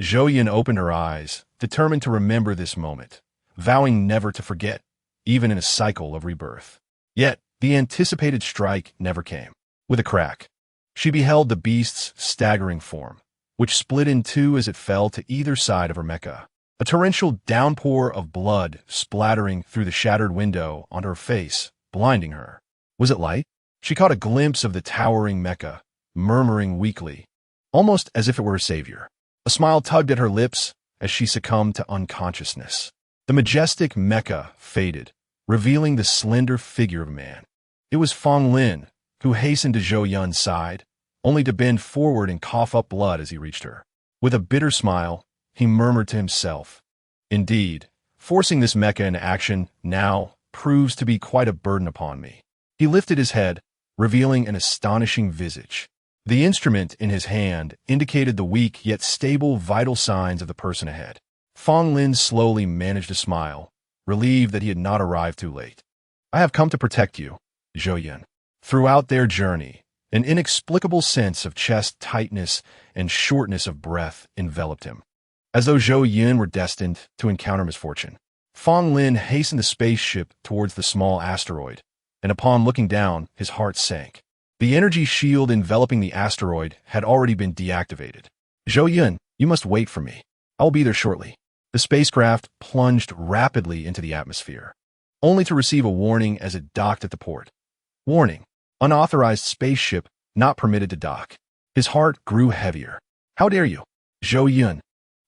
Zhou Yun opened her eyes, determined to remember this moment, vowing never to forget, even in a cycle of rebirth. Yet, the anticipated strike never came. With a crack, she beheld the beast's staggering form, which split in two as it fell to either side of her mecha. A torrential downpour of blood splattering through the shattered window onto her face, blinding her. Was it light? She caught a glimpse of the towering mecha, murmuring weakly, almost as if it were her savior. A smile tugged at her lips as she succumbed to unconsciousness. The majestic mecha faded, revealing the slender figure of a man. It was Fong Lin, who hastened to Zhou Yun's side, only to bend forward and cough up blood as he reached her. With a bitter smile, he murmured to himself, "Indeed, forcing this mecha into action now proves to be quite a burden upon me." He lifted his head, revealing an astonishing visage. The instrument in his hand indicated the weak yet stable vital signs of the person ahead. Fong Lin slowly managed a smile, relieved that he had not arrived too late. "I have come to protect you, Zhou Yun." Throughout their journey, an inexplicable sense of chest tightness and shortness of breath enveloped him, as though Zhou Yun were destined to encounter misfortune. Fong Lin hastened the spaceship towards the small asteroid, and upon looking down, his heart sank. The energy shield enveloping the asteroid had already been deactivated. "Zhou Yun, you must wait for me. I will be there shortly." The spacecraft plunged rapidly into the atmosphere, only to receive a warning as it docked at the port. Warning: unauthorized spaceship not permitted to dock. His heart grew heavier. "How dare you? Zhou Yun,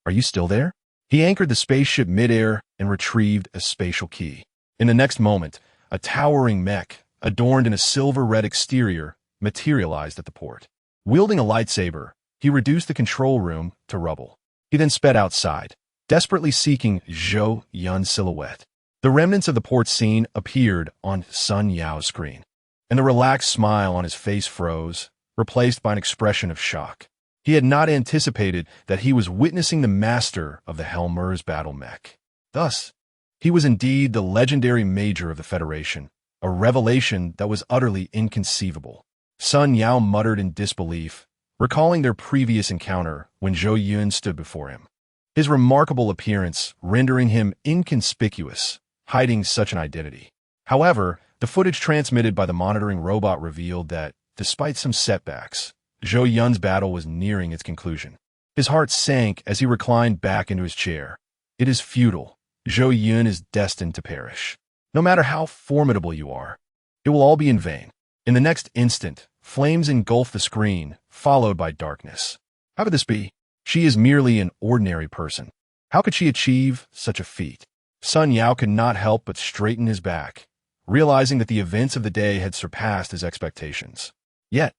are you still there?" He anchored the spaceship midair and retrieved a spatial key. In the next moment, a towering mech, adorned in a silver-red exterior, materialized at the port. Wielding a lightsaber, he reduced the control room to rubble. He then sped outside, desperately seeking Zhou Yun's silhouette. The remnants of the port scene appeared on Sun Yao's screen, and the relaxed smile on his face froze, replaced by an expression of shock. He had not anticipated that he was witnessing the master of the Helmer's battle mech. Thus, he was indeed the legendary major of the Federation, a revelation that was utterly inconceivable. Sun Yao muttered in disbelief, recalling their previous encounter when Zhou Yun stood before him. His remarkable appearance rendering him inconspicuous, hiding such an identity. However, the footage transmitted by the monitoring robot revealed that, despite some setbacks, Zhou Yun's battle was nearing its conclusion. His heart sank as he reclined back into his chair. It is futile. Zhou Yun is destined to perish. No matter how formidable you are, it will all be in vain. In the next instant, flames engulfed the screen, followed by darkness. How could this be? She is merely an ordinary person. How could she achieve such a feat? Sun Yao could not help but straighten his back, realizing that the events of the day had surpassed his expectations. Yet,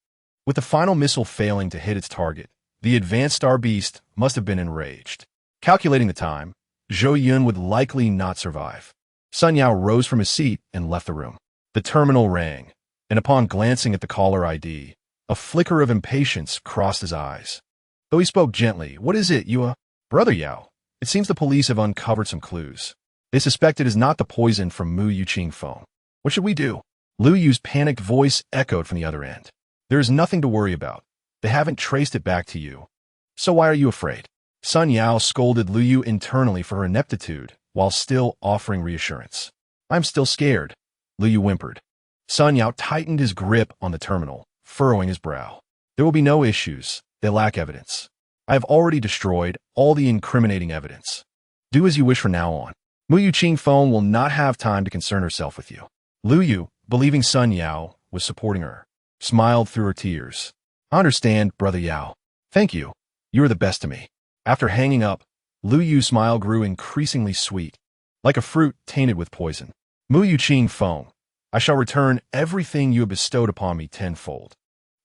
with the final missile failing to hit its target, the advanced star beast must have been enraged. Calculating the time, Zhou Yun would likely not survive. Sun Yao rose from his seat and left the room. The terminal rang, and upon glancing at the caller ID, a flicker of impatience crossed his eyes. Though he spoke gently, "What is it, Brother Yao? It seems the police have uncovered some clues. They suspect it is not the poison from Mu Yuqing phone. What should we do?" Lu Yu's panicked voice echoed from the other end. "There is nothing to worry about. They haven't traced it back to you. So why are you afraid?" Sun Yao scolded Lu Yu internally for her ineptitude, while still offering reassurance. "I'm still scared," Lu Yu whimpered. Sun Yao tightened his grip on the terminal, furrowing his brow. "There will be no issues. They lack evidence. I have already destroyed all the incriminating evidence. Do as you wish from now on. Mu Yuqing phone will not have time to concern herself with you." Lu Yu, believing Sun Yao was supporting her, smiled through her tears. "I understand, Brother Yao. Thank you. You are the best to me." After hanging up, Lu Yu's smile grew increasingly sweet, like a fruit tainted with poison. Mu Yuqing Feng, I shall return everything you have bestowed upon me tenfold.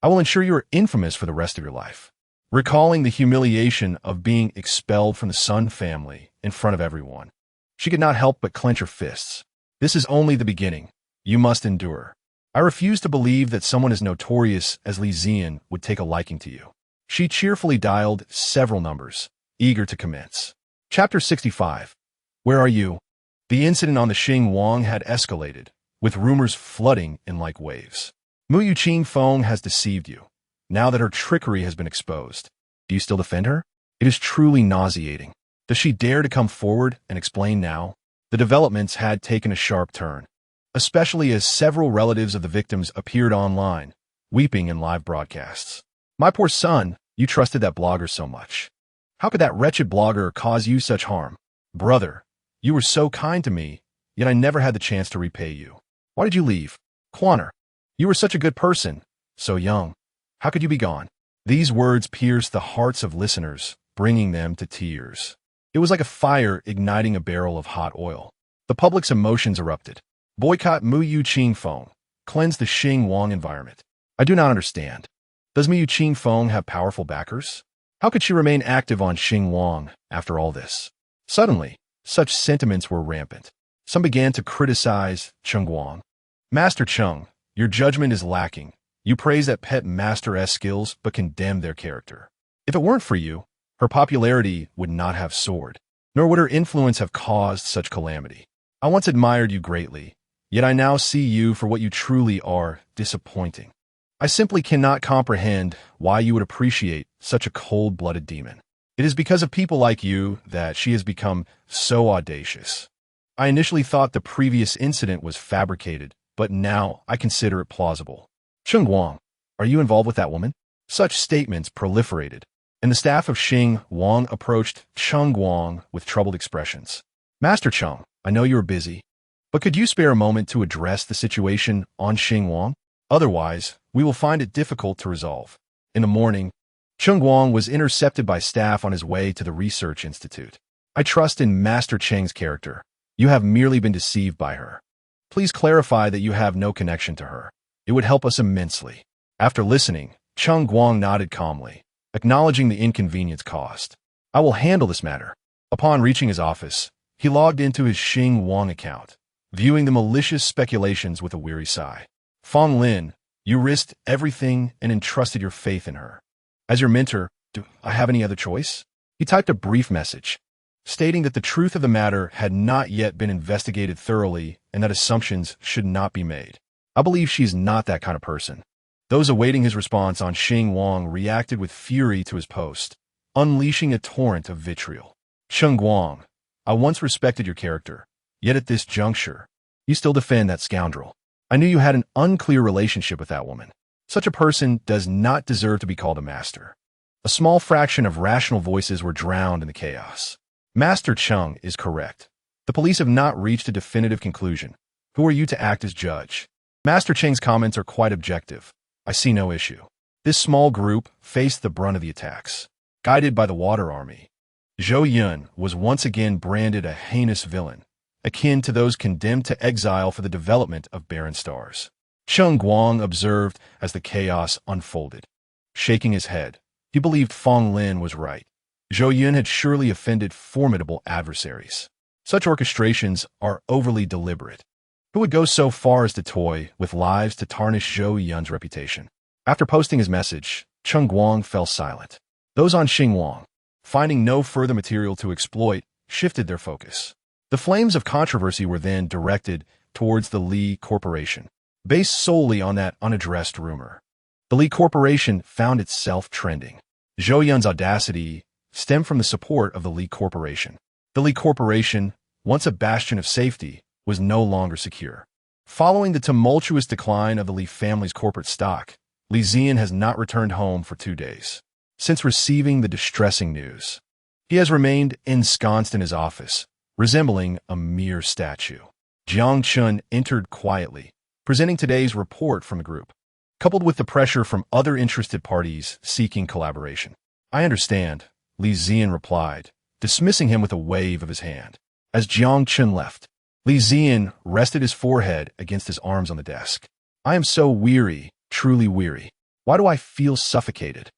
I will ensure you are infamous for the rest of your life. Recalling the humiliation of being expelled from the Sun family in front of everyone, she could not help but clench her fists. This is only the beginning. You must endure. I refuse to believe that someone as notorious as Li Zian would take a liking to you. She cheerfully dialed several numbers, eager to commence. Chapter 65. Where are you? The incident on the Xing Wang had escalated, with rumors flooding in like waves. Mu Yuqing Feng has deceived you. Now that her trickery has been exposed, do you still defend her? It is truly nauseating. Does she dare to come forward and explain now? The developments had taken a sharp turn, especially as several relatives of the victims appeared online, weeping in live broadcasts. My poor son, you trusted that blogger so much. How could that wretched blogger cause you such harm? Brother, you were so kind to me, yet I never had the chance to repay you. Why did you leave? Quaner, you were such a good person, so young. How could you be gone? These words pierced the hearts of listeners, bringing them to tears. It was like a fire igniting a barrel of hot oil. The public's emotions erupted. Boycott Mu Yuqing Feng. Cleanse the Xing Wang environment. I do not understand. Does Mu Yuqing Feng have powerful backers? How could she remain active on Xing Wang after all this? Suddenly, such sentiments were rampant. Some began to criticize Cheng Guang. Master Cheng, your judgment is lacking. You praise that pet master's skills, but condemn their character. If it weren't for you, her popularity would not have soared, nor would her influence have caused such calamity. I once admired you greatly, yet I now see you for what you truly are, disappointing. I simply cannot comprehend why you would appreciate such a cold-blooded demon. It is because of people like you that she has become so audacious. I initially thought the previous incident was fabricated, but now I consider it plausible. Cheng Guang, are you involved with that woman? Such statements proliferated, and the staff of Xing Wang approached Cheng Guang with troubled expressions. Master Cheng, I know you are busy, but could you spare a moment to address the situation on Xing Wang? Otherwise, we will find it difficult to resolve. In the morning, Cheng Guang was intercepted by staff on his way to the research institute. I trust in Master Cheng's character. You have merely been deceived by her. Please clarify that you have no connection to her. It would help us immensely. After listening, Cheng Guang nodded calmly, acknowledging the inconvenience caused. I will handle this matter. Upon reaching his office, he logged into his Xing Wang account, viewing the malicious speculations with a weary sigh. Feng Lin, you risked everything and entrusted your faith in her. As your mentor, do I have any other choice? He typed a brief message, stating that the truth of the matter had not yet been investigated thoroughly and that assumptions should not be made. I believe she is not that kind of person. Those awaiting his response on Xing Wang reacted with fury to his post, unleashing a torrent of vitriol. Cheng Guang, I once respected your character, yet at this juncture, you still defend that scoundrel. I knew you had an unclear relationship with that woman. Such a person does not deserve to be called a master. A small fraction of rational voices were drowned in the chaos. Master Cheng is correct. The police have not reached a definitive conclusion. Who are you to act as judge? Master Cheng's comments are quite objective. I see no issue. This small group faced the brunt of the attacks. Guided by the Water Army, Zhou Yun was once again branded a heinous villain, akin to those condemned to exile for the development of barren stars. Cheng Guang observed as the chaos unfolded. Shaking his head, he believed Feng Lin was right. Zhou Yun had surely offended formidable adversaries. Such orchestrations are overly deliberate. Who would go so far as to toy with lives to tarnish Zhou Yun's reputation? After posting his message, Cheng Guang fell silent. Those on Xing Wang, finding no further material to exploit, shifted their focus. The flames of controversy were then directed towards the Li Corporation, based solely on that unaddressed rumor. The Li Corporation found itself trending. Zhou Yun's audacity stemmed from the support of the Li Corporation. The Li Corporation, once a bastion of safety, was no longer secure. Following the tumultuous decline of the Li family's corporate stock, Li Zian has not returned home for 2 days. Since receiving the distressing news, he has remained ensconced in his office, resembling a mere statue. Jiang Chun entered quietly, presenting today's report from the group, coupled with the pressure from other interested parties seeking collaboration. I understand, Li Zian replied, dismissing him with a wave of his hand. As Jiang Chun left, Li Ziyan rested his forehead against his arms on the desk. I am so weary, truly weary. Why do I feel suffocated?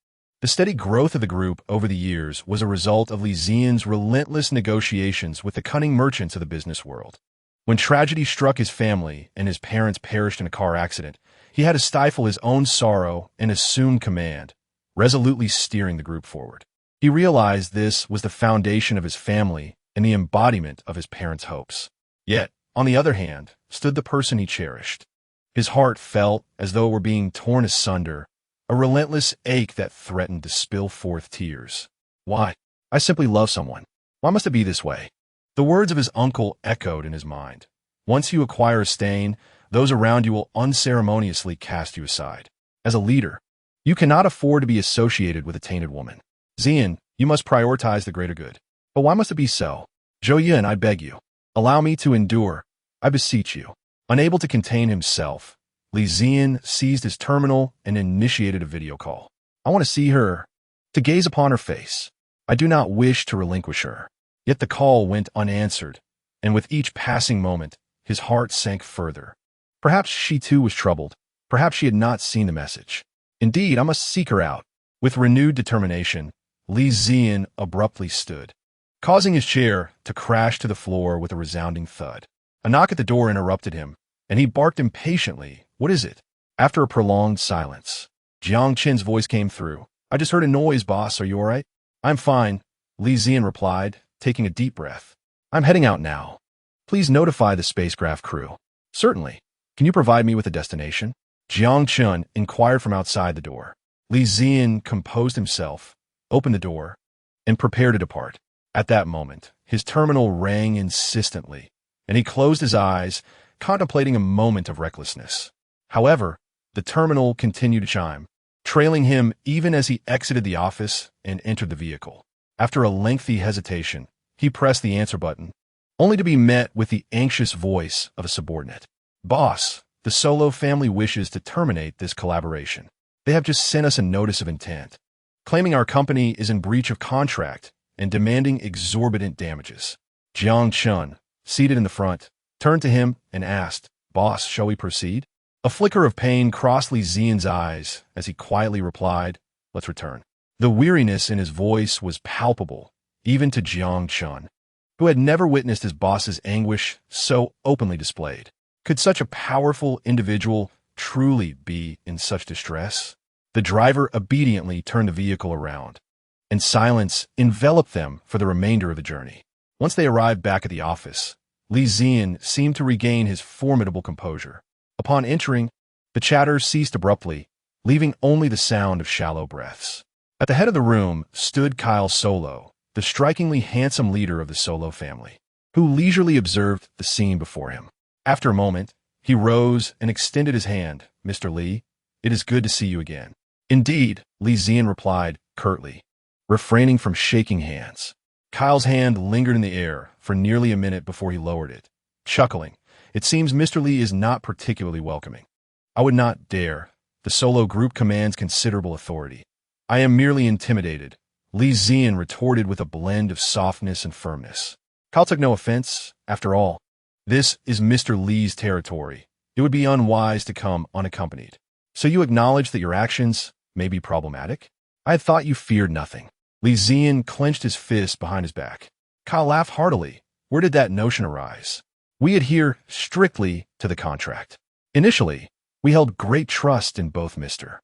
The steady growth of the group over the years was a result of Li Ziyan's relentless negotiations with the cunning merchants of the business world. When tragedy struck his family and his parents perished in a car accident, he had to stifle his own sorrow and assume command, resolutely steering the group forward. He realized this was the foundation of his family and the embodiment of his parents' hopes. Yet, on the other hand, stood the person he cherished. His heart felt as though it were being torn asunder, a relentless ache that threatened to spill forth tears. Why? I simply love someone. Why must it be this way? The words of his uncle echoed in his mind. Once you acquire a stain, those around you will unceremoniously cast you aside. As a leader, you cannot afford to be associated with a tainted woman. Ziyan, you must prioritize the greater good. But why must it be so? Zhou Yun, I beg you. Allow me to endure. I beseech you. Unable to contain himself, Li Ziyan seized his terminal and initiated a video call. I want to see her, to gaze upon her face. I do not wish to relinquish her. Yet the call went unanswered, and with each passing moment, his heart sank further. Perhaps she too was troubled. Perhaps she had not seen the message. Indeed, I must seek her out. With renewed determination, Li Ziyan abruptly stood, causing his chair to crash to the floor with a resounding thud. A knock at the door interrupted him, and he barked impatiently. What is it? After a prolonged silence, Jiang Qin's voice came through. I just heard a noise, boss. Are you all right? I'm fine, Li Ziyan replied, taking a deep breath. I'm heading out now. Please notify the spacecraft crew. Certainly. Can you provide me with a destination? Jiang Qin inquired from outside the door. Li Ziyan composed himself, opened the door, and prepared to depart. At that moment, his terminal rang insistently, and he closed his eyes, contemplating a moment of recklessness. However, the terminal continued to chime, trailing him even as he exited the office and entered the vehicle. After a lengthy hesitation, he pressed the answer button, only to be met with the anxious voice of a subordinate. Boss, the Solo family wishes to terminate this collaboration. They have just sent us a notice of intent, claiming our company is in breach of contract and demanding exorbitant damages. Jiang Qin, seated in the front, turned to him and asked, Boss, shall we proceed? A flicker of pain crossed Li Ziyan's eyes as he quietly replied, Let's return. The weariness in his voice was palpable, even to Jiang Qin, who had never witnessed his boss's anguish so openly displayed. Could such a powerful individual truly be in such distress? The driver obediently turned the vehicle around, and silence enveloped them for the remainder of the journey. Once they arrived back at the office, Li Ziyan seemed to regain his formidable composure. Upon entering, the chatter ceased abruptly, leaving only the sound of shallow breaths. At the head of the room stood Kyle Solo, the strikingly handsome leader of the Solo family, who leisurely observed the scene before him. After a moment, he rose and extended his hand. Mr. Li, it is good to see you again. Indeed, Li Ziyan replied curtly, refraining from shaking hands. Kyle's hand lingered in the air for nearly a minute before he lowered it, chuckling. It seems Mr. Li is not particularly welcoming. I would not dare. The Solo group commands considerable authority. I am merely intimidated, Li Ziyan retorted with a blend of softness and firmness. Kyle took no offense. After all, this is Mr. Li's territory. It would be unwise to come unaccompanied. So you acknowledge that your actions may be problematic? I had thought you feared nothing. Li Ziyan clenched his fist behind his back. Kyle laughed heartily. Where did that notion arise? We adhere strictly to the contract. Initially, we held great trust in both Mr.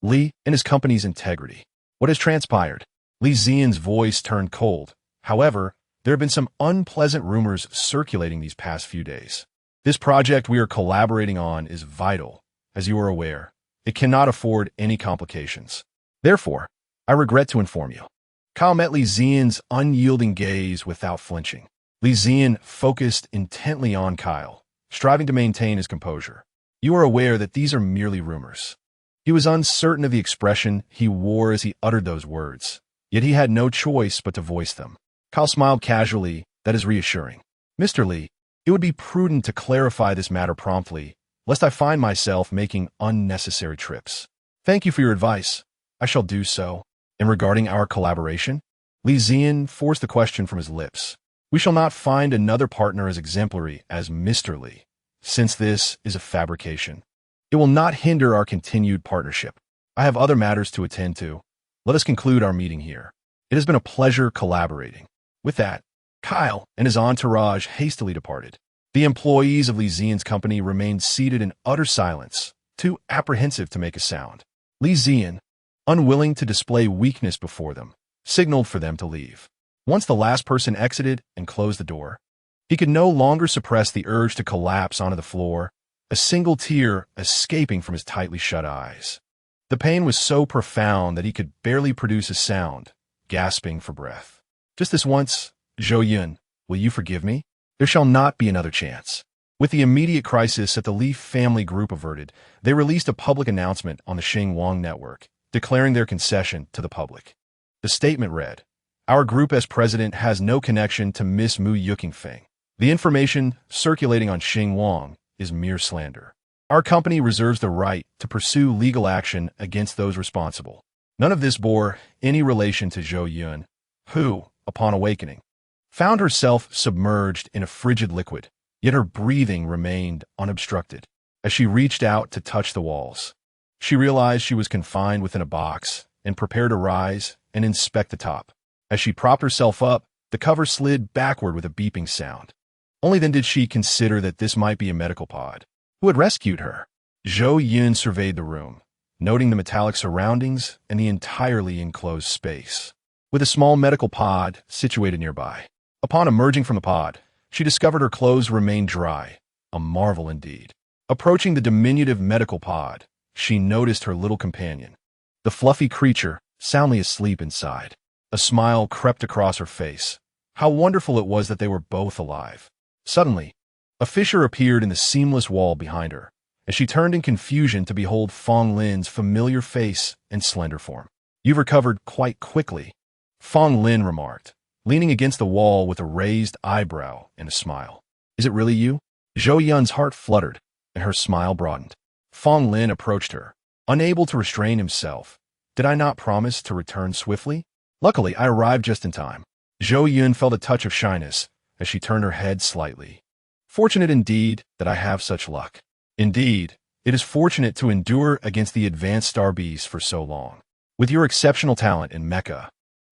Li and his company's integrity. What has transpired? Li Ziyan's voice turned cold. However, there have been some unpleasant rumors circulating these past few days. This project we are collaborating on is vital, as you are aware. It cannot afford any complications. Therefore, I regret to inform you. Kyle met Li Ziyan's unyielding gaze without flinching. Li Ziyan focused intently on Kyle, striving to maintain his composure. You are aware that these are merely rumors. He was uncertain of the expression he wore as he uttered those words, yet he had no choice but to voice them. Kyle smiled casually. That is reassuring. Mr. Li, it would be prudent to clarify this matter promptly, lest I find myself making unnecessary trips. Thank you for your advice. I shall do so. And regarding our collaboration? Li Ziyan forced the question from his lips. We shall not find another partner as exemplary as Mr. Li, since this is a fabrication. It will not hinder our continued partnership. I have other matters to attend to. Let us conclude our meeting here. It has been a pleasure collaborating. With that, Kyle and his entourage hastily departed. The employees of Li Ziyan's company remained seated in utter silence, too apprehensive to make a sound. Li Ziyan, unwilling to display weakness before them, signaled for them to leave. Once the last person exited and closed the door, he could no longer suppress the urge to collapse onto the floor, a single tear escaping from his tightly shut eyes. The pain was so profound that he could barely produce a sound, gasping for breath. Just this once, Zhou Yun, will you forgive me? There shall not be another chance. With the immediate crisis at the Li family group averted, they released a public announcement on the Xinguang network, declaring their concession to the public. The statement read, "Our group as president has no connection to Miss Mu Yukingfeng. The information circulating on Xinguang is mere slander. Our company reserves the right to pursue legal action against those responsible." None of this bore any relation to Zhou Yun, who, upon awakening, found herself submerged in a frigid liquid, yet her breathing remained unobstructed. As she reached out to touch the walls, she realized she was confined within a box and prepared to rise and inspect the top. As she propped herself up, the cover slid backward with a beeping sound. Only then did she consider that this might be a medical pod. Who had rescued her? Zhou Yun surveyed the room, noting the metallic surroundings and the entirely enclosed space, with a small medical pod situated nearby. Upon emerging from the pod, she discovered her clothes remained dry, a marvel indeed. Approaching the diminutive medical pod, she noticed her little companion, the fluffy creature, soundly asleep inside. A smile crept across her face. How wonderful it was that they were both alive. Suddenly, a fissure appeared in the seamless wall behind her, as she turned in confusion to behold Fong Lin's familiar face and slender form. "You've recovered quite quickly," Fong Lin remarked, leaning against the wall with a raised eyebrow and a smile. "Is it really you?" Zhou Yun's heart fluttered, and her smile broadened. Fong Lin approached her, unable to restrain himself. "Did I not promise to return swiftly? Luckily, I arrived just in time." Zhou Yun felt a touch of shyness as she turned her head slightly. "Fortunate indeed that I have such luck. Indeed, it is fortunate to endure against the advanced star beasts for so long. With your exceptional talent in mecha,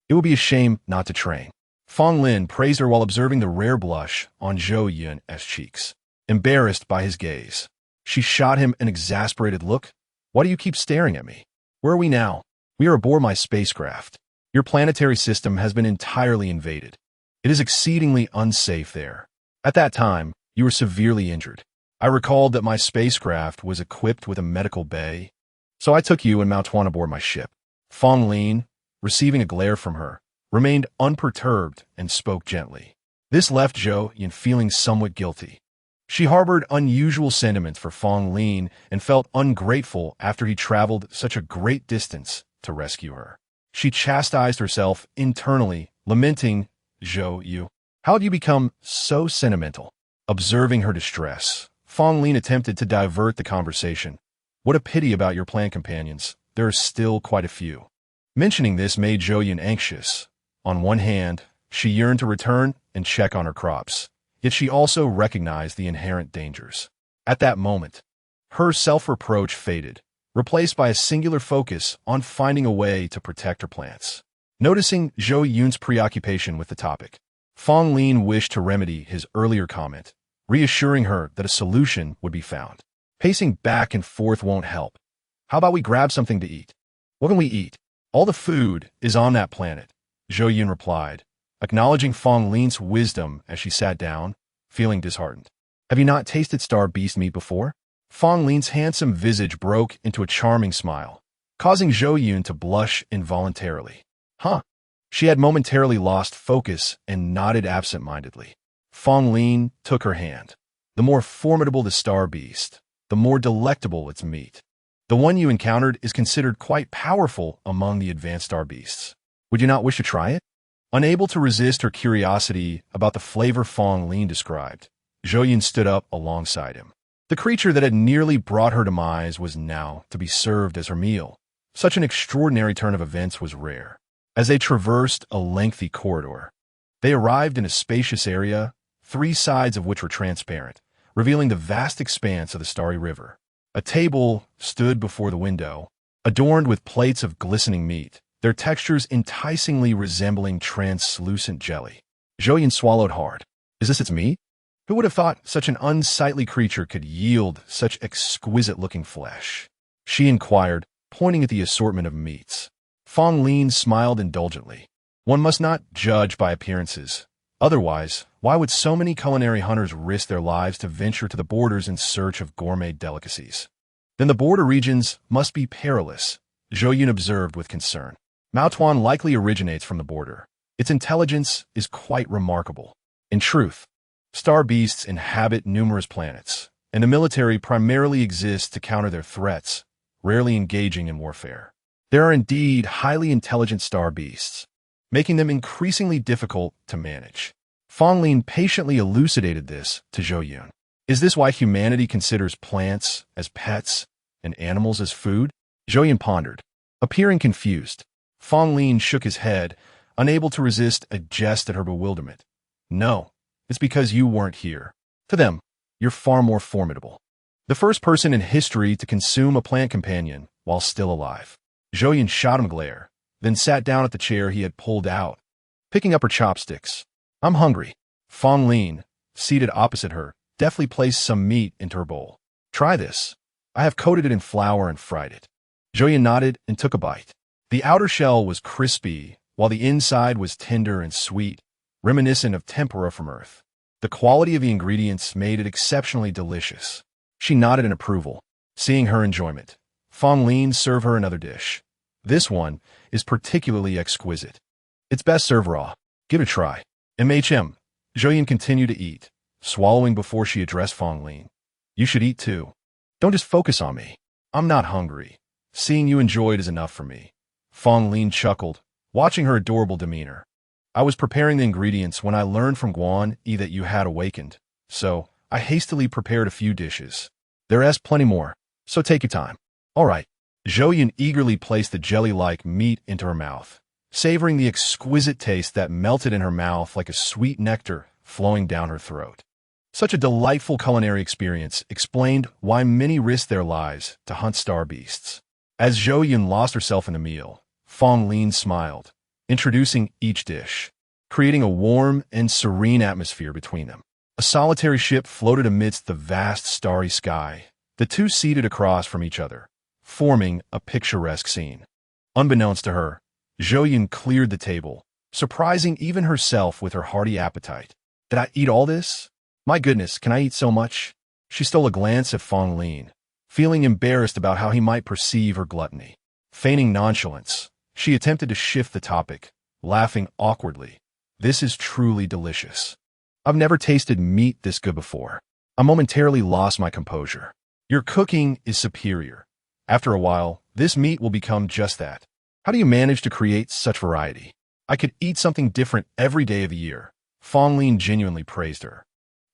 it would be a shame not to train." Fong Lin praised her while observing the rare blush on Zhou Yun's cheeks. Embarrassed by his gaze, she shot him an exasperated look. "Why do you keep staring at me? Where are we now?" "We are aboard my spacecraft. Your planetary system has been entirely invaded. It is exceedingly unsafe there. At that time, you were severely injured. I recalled that my spacecraft was equipped with a medical bay, so I took you and Mao Tuan aboard my ship." Fong Lin, receiving a glare from her, remained unperturbed and spoke gently. This left Zhou Yun feeling somewhat guilty. She harbored unusual sentiments for Fong Lin and felt ungrateful after he traveled such a great distance to rescue her. She chastised herself internally, lamenting, "Zhou Yu, how have you become so sentimental?" Observing her distress, Fong Lin attempted to divert the conversation. "What a pity about your plant companions. There are still quite a few." Mentioning this made Zhou Yun anxious. On one hand, she yearned to return and check on her crops, yet she also recognized the inherent dangers. At that moment, her self-reproach faded, replaced by a singular focus on finding a way to protect her plants. Noticing Zhou Yun's preoccupation with the topic, Fong Lin wished to remedy his earlier comment, reassuring her that a solution would be found. "Pacing back and forth won't help. How about we grab something to eat?" "What can we eat? All the food is on that planet," Zhou Yun replied, acknowledging Fong Lin's wisdom as she sat down, feeling disheartened. "Have you not tasted star beast meat before?" Fong Lin's handsome visage broke into a charming smile, causing Zhou Yun to blush involuntarily. "Huh?" She had momentarily lost focus and nodded absent-mindedly. Fong Lin took her hand. "The more formidable the star beast, the more delectable its meat. The one you encountered is considered quite powerful among the advanced star beasts. Would you not wish to try it?" Unable to resist her curiosity about the flavor Fong Lin described, Zhou Yun stood up alongside him. The creature that had nearly brought her demise was now to be served as her meal. Such an extraordinary turn of events was rare. As they traversed a lengthy corridor, They arrived in a spacious area, 3 sides of which were transparent, revealing the vast expanse of the starry river. A table stood before the window, adorned with plates of glistening meat, their textures enticingly resembling translucent jelly. Zhou Yun swallowed hard. Is this its meat? Who would have thought such an unsightly creature could yield such exquisite-looking flesh? She inquired, pointing at the assortment of meats. Fong Lin smiled indulgently. One must not judge by appearances. Otherwise, why would so many culinary hunters risk their lives to venture to the borders in search of gourmet delicacies? Then the border regions must be perilous, Zhou Yun observed with concern. Maotuan likely originates from the border. Its intelligence is quite remarkable. In truth, star beasts inhabit numerous planets, and the military primarily exists to counter their threats, rarely engaging in warfare. There are indeed highly intelligent star beasts, making them increasingly difficult to manage. Fong Lin patiently elucidated this to Zhou Yun. Is this why humanity considers plants as pets and animals as food? Zhou Yun pondered. Appearing confused, Fong Lin shook his head, unable to resist a jest at her bewilderment. No, it's because you weren't here. To them, you're far more formidable. The first person in history to consume a plant companion while still alive. Zhou Yun shot him a glare, then sat down at the chair he had pulled out, picking up her chopsticks. I'm hungry. Fong Lin, seated opposite her, deftly placed some meat into her bowl. Try this. I have coated it in flour and fried it. Zhou Yun nodded and took a bite. The outer shell was crispy, while the inside was tender and sweet, reminiscent of tempura from Earth. The quality of the ingredients made it exceptionally delicious. She nodded in approval. Seeing her enjoyment, Fong Lin served her another dish. This one is particularly exquisite. It's best served raw. Give it a try. MHM. Zhou Yun continued to eat, swallowing before she addressed Fong Lin. You should eat too. Don't just focus on me. I'm not hungry. Seeing you enjoy it is enough for me. Fong Lin chuckled, watching her adorable demeanor. I was preparing the ingredients when I learned from Guan Yi that you had awakened, so I hastily prepared a few dishes. There's plenty more, so take your time. All right. Zhou Yun eagerly placed the jelly-like meat into her mouth, savoring the exquisite taste that melted in her mouth like a sweet nectar flowing down her throat. Such a delightful culinary experience explained why many risk their lives to hunt star beasts. As Zhou Yun lost herself in the meal, Fong Lin smiled, introducing each dish, creating a warm and serene atmosphere between them. A solitary ship floated amidst the vast starry sky, the two seated across from each other, forming a picturesque scene. Unbeknownst to her, Zhou Yun cleared the table, surprising even herself with her hearty appetite. Did I eat all this? My goodness, can I eat so much? She stole a glance at Fong Lin, feeling embarrassed about how he might perceive her gluttony. Feigning nonchalance, she attempted to shift the topic, laughing awkwardly. This is truly delicious. I've never tasted meat this good before. I momentarily lost my composure. Your cooking is superior. After a while, this meat will become just that. How do you manage to create such variety? I could eat something different every day of the year. Fong Lin genuinely praised her.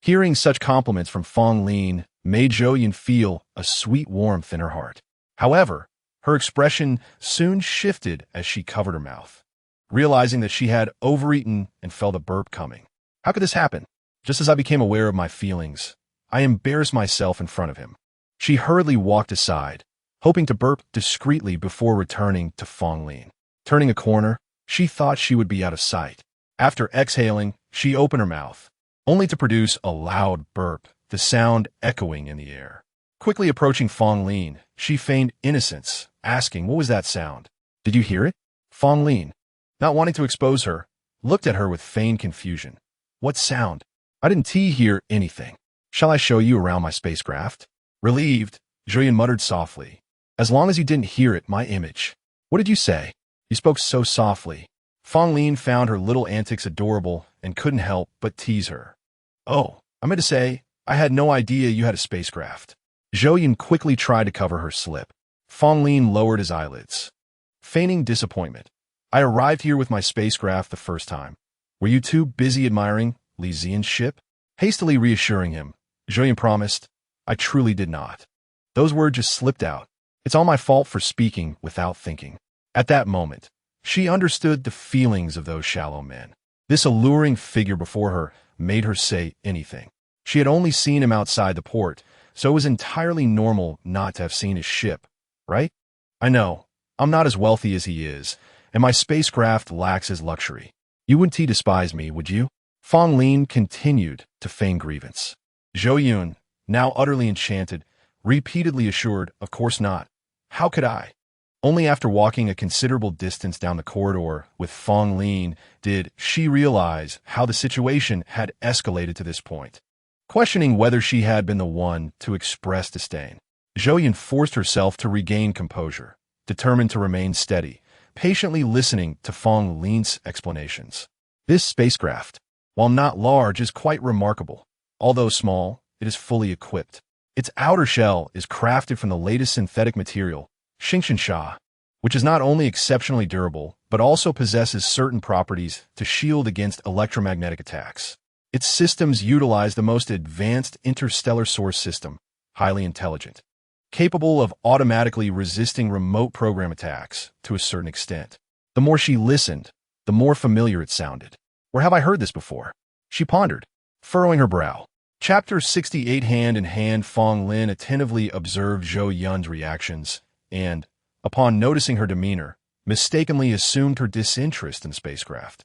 Hearing such compliments from Fong Lin made Zhou Yun feel a sweet warmth in her heart. However, her expression soon shifted as she covered her mouth, realizing that she had overeaten and felt a burp coming. How could this happen? Just as I became aware of my feelings, I embarrassed myself in front of him. She hurriedly walked aside, hoping to burp discreetly before returning to Fong Lin. Turning a corner, she thought she would be out of sight. After exhaling, she opened her mouth, only to produce a loud burp, the sound echoing in the air. Quickly approaching Fong Lin, she feigned innocence, asking, "What was that sound? Did you hear it?" Fong Lin, not wanting to expose her, looked at her with feigned confusion. What sound? I didn't hear anything. Shall I show you around my spacecraft? Relieved, Zhou Yun muttered softly. As long as you didn't hear it, my image. What did you say? You spoke so softly. Fong Lin found her little antics adorable and couldn't help but tease her. Oh, I meant to say, I had no idea you had a spacecraft. Zhou Yun quickly tried to cover her slip. Fong Lin lowered his eyelids, feigning disappointment. I arrived here with my spacecraft the first time. Were you too busy admiring Li Zian's ship? Hastily reassuring him, Zhou Yun promised, I truly did not. Those words just slipped out. It's all my fault for speaking without thinking. At that moment, she understood the feelings of those shallow men. This alluring figure before her made her say anything. She had only seen him outside the port, so it was entirely normal not to have seen his ship, right? I know, I'm not as wealthy as he is, and my spacecraft lacks his luxury. You wouldn't despise me, would you? Fong Lin continued to feign grievance. Zhou Yun, now utterly enchanted, repeatedly assured, of course not. How could I? Only after walking a considerable distance down the corridor with Fong Lin did she realize how the situation had escalated to this point. Questioning whether she had been the one to express disdain, Zhou Yun forced herself to regain composure, determined to remain steady, patiently listening to Fong Lin's explanations. This spacecraft, while not large, is quite remarkable. Although small, it is fully equipped. Its outer shell is crafted from the latest synthetic material, Xingqiansha, which is not only exceptionally durable, but also possesses certain properties to shield against electromagnetic attacks. Its systems utilize the most advanced interstellar source system, highly intelligent, capable of automatically resisting remote program attacks to a certain extent. The more she listened, the more familiar it sounded. Where have I heard this before? She pondered, furrowing her brow. Chapter 68. Hand in hand, Fong Lin attentively observed Zhou Yun's reactions and, upon noticing her demeanor, mistakenly assumed her disinterest in the spacecraft,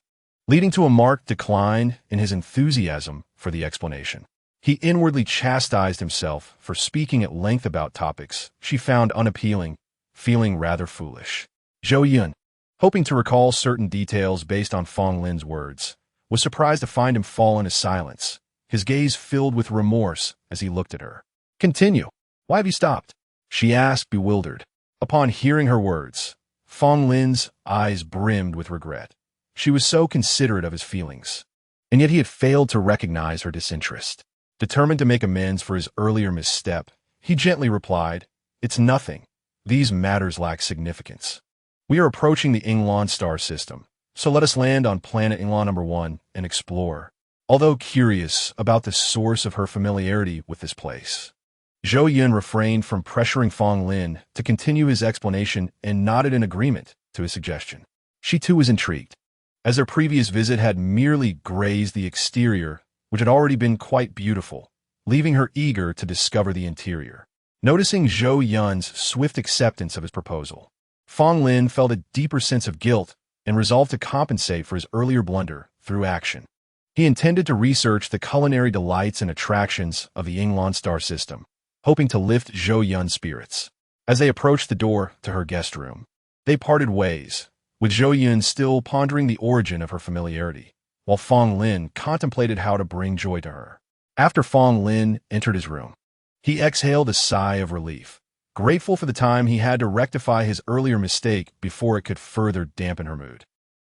leading to a marked decline in his enthusiasm for the explanation. He inwardly chastised himself for speaking at length about topics she found unappealing, feeling rather foolish. Zhou Yun, hoping to recall certain details based on Fong Lin's words, was surprised to find him fall into silence, his gaze filled with remorse as he looked at her. "Continue. Why have you stopped?" she asked, bewildered. Upon hearing her words, Fong Lin's eyes brimmed with regret. She was so considerate of his feelings, and yet he had failed to recognize her disinterest. Determined to make amends for his earlier misstep, he gently replied, "It's nothing. These matters lack significance. We are approaching the Yingluan star system, so let us land on planet Yingluan number 1 and explore." Although curious about the source of her familiarity with this place, Zhou Yun refrained from pressuring Fong Lin to continue his explanation and nodded in agreement to his suggestion. She too was intrigued, as their previous visit had merely grazed the exterior, which had already been quite beautiful, leaving her eager to discover the interior. Noticing Zhou Yun's swift acceptance of his proposal, Fong Lin felt a deeper sense of guilt and resolved to compensate for his earlier blunder through action. He intended to research the culinary delights and attractions of the Yingluan star system, hoping to lift Zhou Yun's spirits. As they approached the door to her guest room, they parted ways, with Zhou Yun still pondering the origin of her familiarity, while Fong Lin contemplated how to bring joy to her. After Fong Lin entered his room, he exhaled a sigh of relief, grateful for the time he had to rectify his earlier mistake before it could further dampen her mood.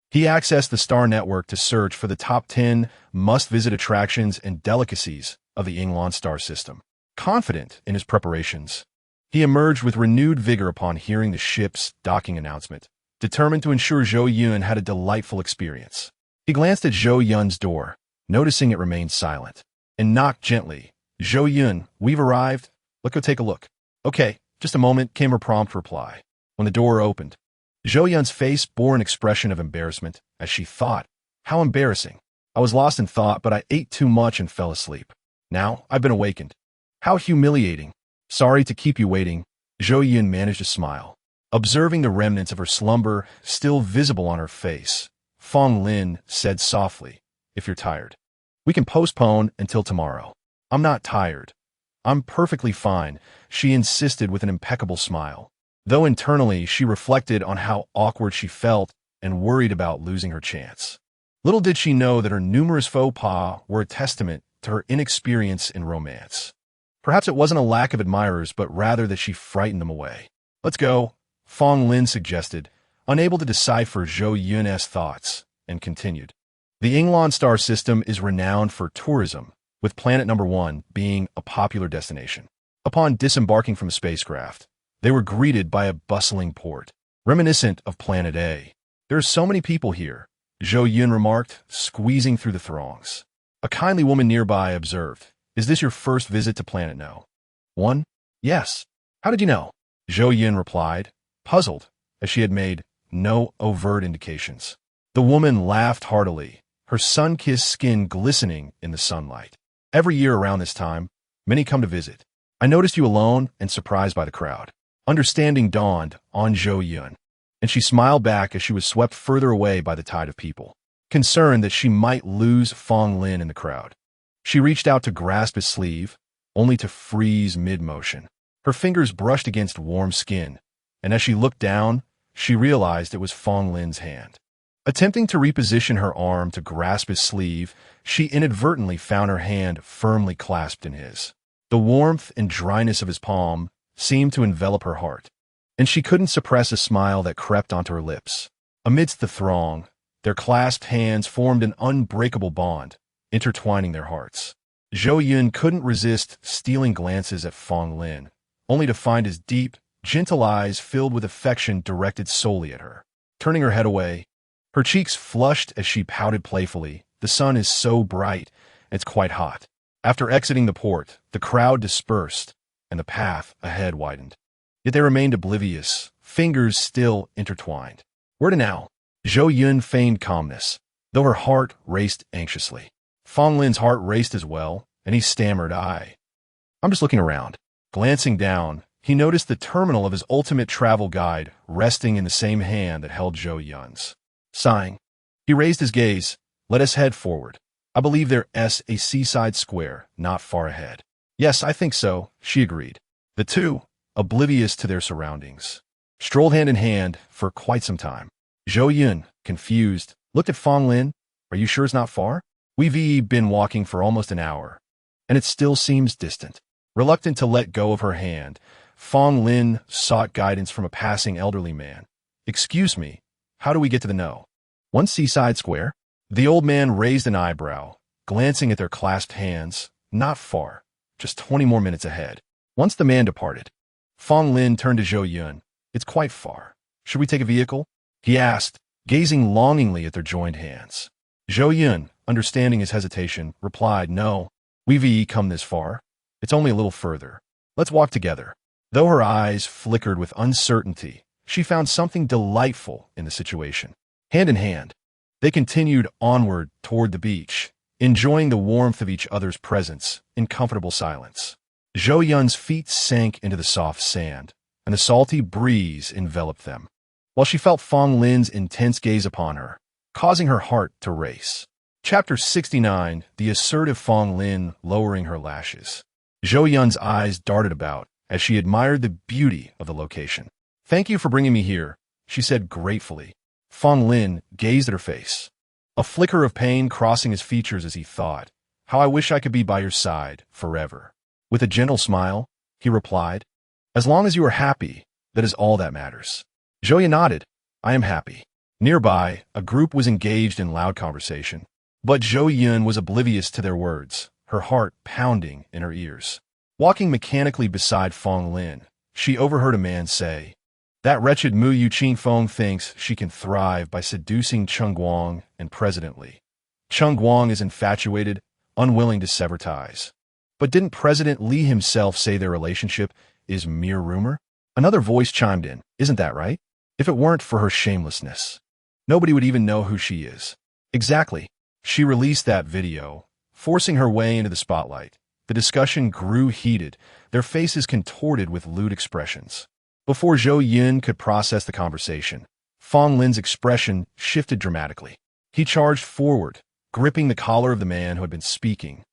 He accessed the star network to search for the top 10 must-visit attractions and delicacies of the Yingluan star system. Confident in his preparations, he emerged with renewed vigor upon hearing the ship's docking announcement, determined to ensure Zhou Yun had a delightful experience. He glanced at Zhou Yun's door, noticing it remained silent, and knocked gently. "Zhou Yun, we've arrived. Let's go take a look." "Okay, just a moment," came her prompt reply. When the door opened, Zhou Yun's face bore an expression of embarrassment as she thought, "How embarrassing. I was lost in thought, but I ate too much and fell asleep. Now I've been awakened. How humiliating. Sorry to keep you waiting." Zhou Yun managed to smile, observing the remnants of her slumber still visible on her face. Fong Lin said softly, "If you're tired, we can postpone until tomorrow." "I'm not tired. I'm perfectly fine," she insisted with an impeccable smile, though internally she reflected on how awkward she felt and worried about losing her chance. Little did she know that her numerous faux pas were a testament to her inexperience in romance. Perhaps it wasn't a lack of admirers, but rather that she frightened them away. "Let's go," Fong Lin suggested, unable to decipher Zhou Yun's thoughts, and continued. "The Yingluan star system is renowned for tourism, with planet number 1 being a popular destination." Upon disembarking from the spacecraft, they were greeted by a bustling port, reminiscent of Planet A. "There are so many people here," Zhou Yun remarked, squeezing through the throngs. A kindly woman nearby observed, "Is this your first visit to Planet No. 1? "Yes." "How did you know?" Zhou Yun replied, puzzled, as she had made no overt indications. The woman laughed heartily, her sun-kissed skin glistening in the sunlight. Every year around this time, many come to visit. I noticed you alone and surprised by the crowd. Understanding dawned on Zhou Yun, and she smiled back as she was swept further away by the tide of people. Concerned that she might lose Fong Lin in the crowd, she reached out to grasp his sleeve, only to freeze mid-motion. Her fingers brushed against warm skin, and as she looked down, she realized it was Fong Lin's hand. Attempting to reposition her arm to grasp his sleeve, she inadvertently found her hand firmly clasped in his. The warmth and dryness of his palm seemed to envelop her heart, and she couldn't suppress a smile that crept onto her lips. Amidst the throng, their clasped hands formed an unbreakable bond, intertwining their hearts. Zhou Yun couldn't resist stealing glances at Fong Lin, only to find his deep, gentle eyes filled with affection directed solely at her. Turning her head away, her cheeks flushed as she pouted playfully. The sun is so bright, it's quite hot. After exiting the port, the crowd dispersed, and the path ahead widened. Yet they remained oblivious, fingers still intertwined. Where to now? Zhou Yun feigned calmness, though her heart raced anxiously. Fong Lin's heart raced as well, and he stammered, I'm just looking around. Glancing down, he noticed the terminal of his ultimate travel guide resting in the same hand that held Zhou Yun's. Sighing, he raised his gaze. Let us head forward. I believe there's a seaside square not far ahead. Yes, I think so, she agreed. The two, oblivious to their surroundings, strolled hand in hand for quite some time. Zhou Yun, confused, looked at Fong Lin. Are you sure it's not far? We've been walking for almost an hour, and it still seems distant. Reluctant to let go of her hand, Fong Lin sought guidance from a passing elderly man. Excuse me, how do we get to the know? One seaside square? The old man raised an eyebrow, glancing at their clasped hands. Not far, just 20 more minutes ahead. Once the man departed, Fong Lin turned to Zhou Yun. It's quite far. Should we take a vehicle? He asked, gazing longingly at their joined hands. Zhou Yun, understanding his hesitation, replied, No, we've come this far. It's only a little further. Let's walk together. Though her eyes flickered with uncertainty, she found something delightful in the situation. Hand in hand, they continued onward toward the beach, enjoying the warmth of each other's presence in comfortable silence. Zhou Yun's feet sank into the soft sand, and the salty breeze enveloped them, while she felt Fong Lin's intense gaze upon her, causing her heart to race. Chapter 69, The Assertive Fong Lin Lowering Her Lashes. Zhou Yun's eyes darted about as she admired the beauty of the location. Thank you for bringing me here, she said gratefully. Fong Lin gazed at her face, a flicker of pain crossing his features as he thought, How I wish I could be by your side forever. With a gentle smile, he replied, As long as you are happy, that is all that matters. Zhou Yun nodded. I am happy. Nearby, a group was engaged in loud conversation, but Zhou Yun was oblivious to their words, her heart pounding in her ears. Walking mechanically beside Fong Lin, she overheard a man say, That wretched Mu Yu Qingfeng thinks she can thrive by seducing Cheng Guang and President Li. Cheng Guang is infatuated, unwilling to sever ties. But didn't President Li himself say their relationship is mere rumor? Another voice chimed in, Isn't that right? If it weren't for her shamelessness, nobody would even know who she is. Exactly. She released that video, forcing her way into the spotlight. The discussion grew heated, their faces contorted with lewd expressions. Before Zhou Yun could process the conversation, Fong Lin's expression shifted dramatically. He charged forward, gripping the collar of the man who had been speaking.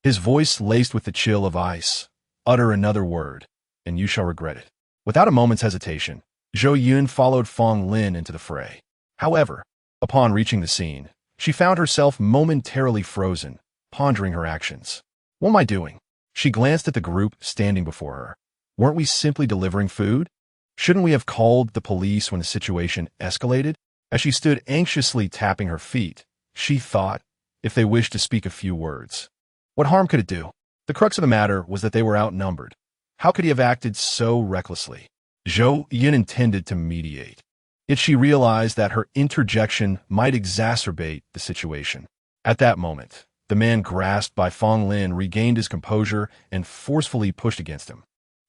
His voice laced with the chill of ice. Utter another word, and you shall regret it. Without a moment's hesitation, Zhou Yun followed Fong Lin into the fray. However, upon reaching the scene, she found herself momentarily frozen, pondering her actions. What am I doing? She glanced at the group standing before her. Weren't we simply delivering food? Shouldn't we have called the police when the situation escalated? As she stood anxiously tapping her feet, she thought, if they wished to speak a few words. What harm could it do? The crux of the matter was that they were outnumbered. How could he have acted so recklessly? Zhou Yun intended to mediate, yet she realized that her interjection might exacerbate the situation. At that moment, the man grasped by Fong Lin regained his composure and forcefully pushed against him,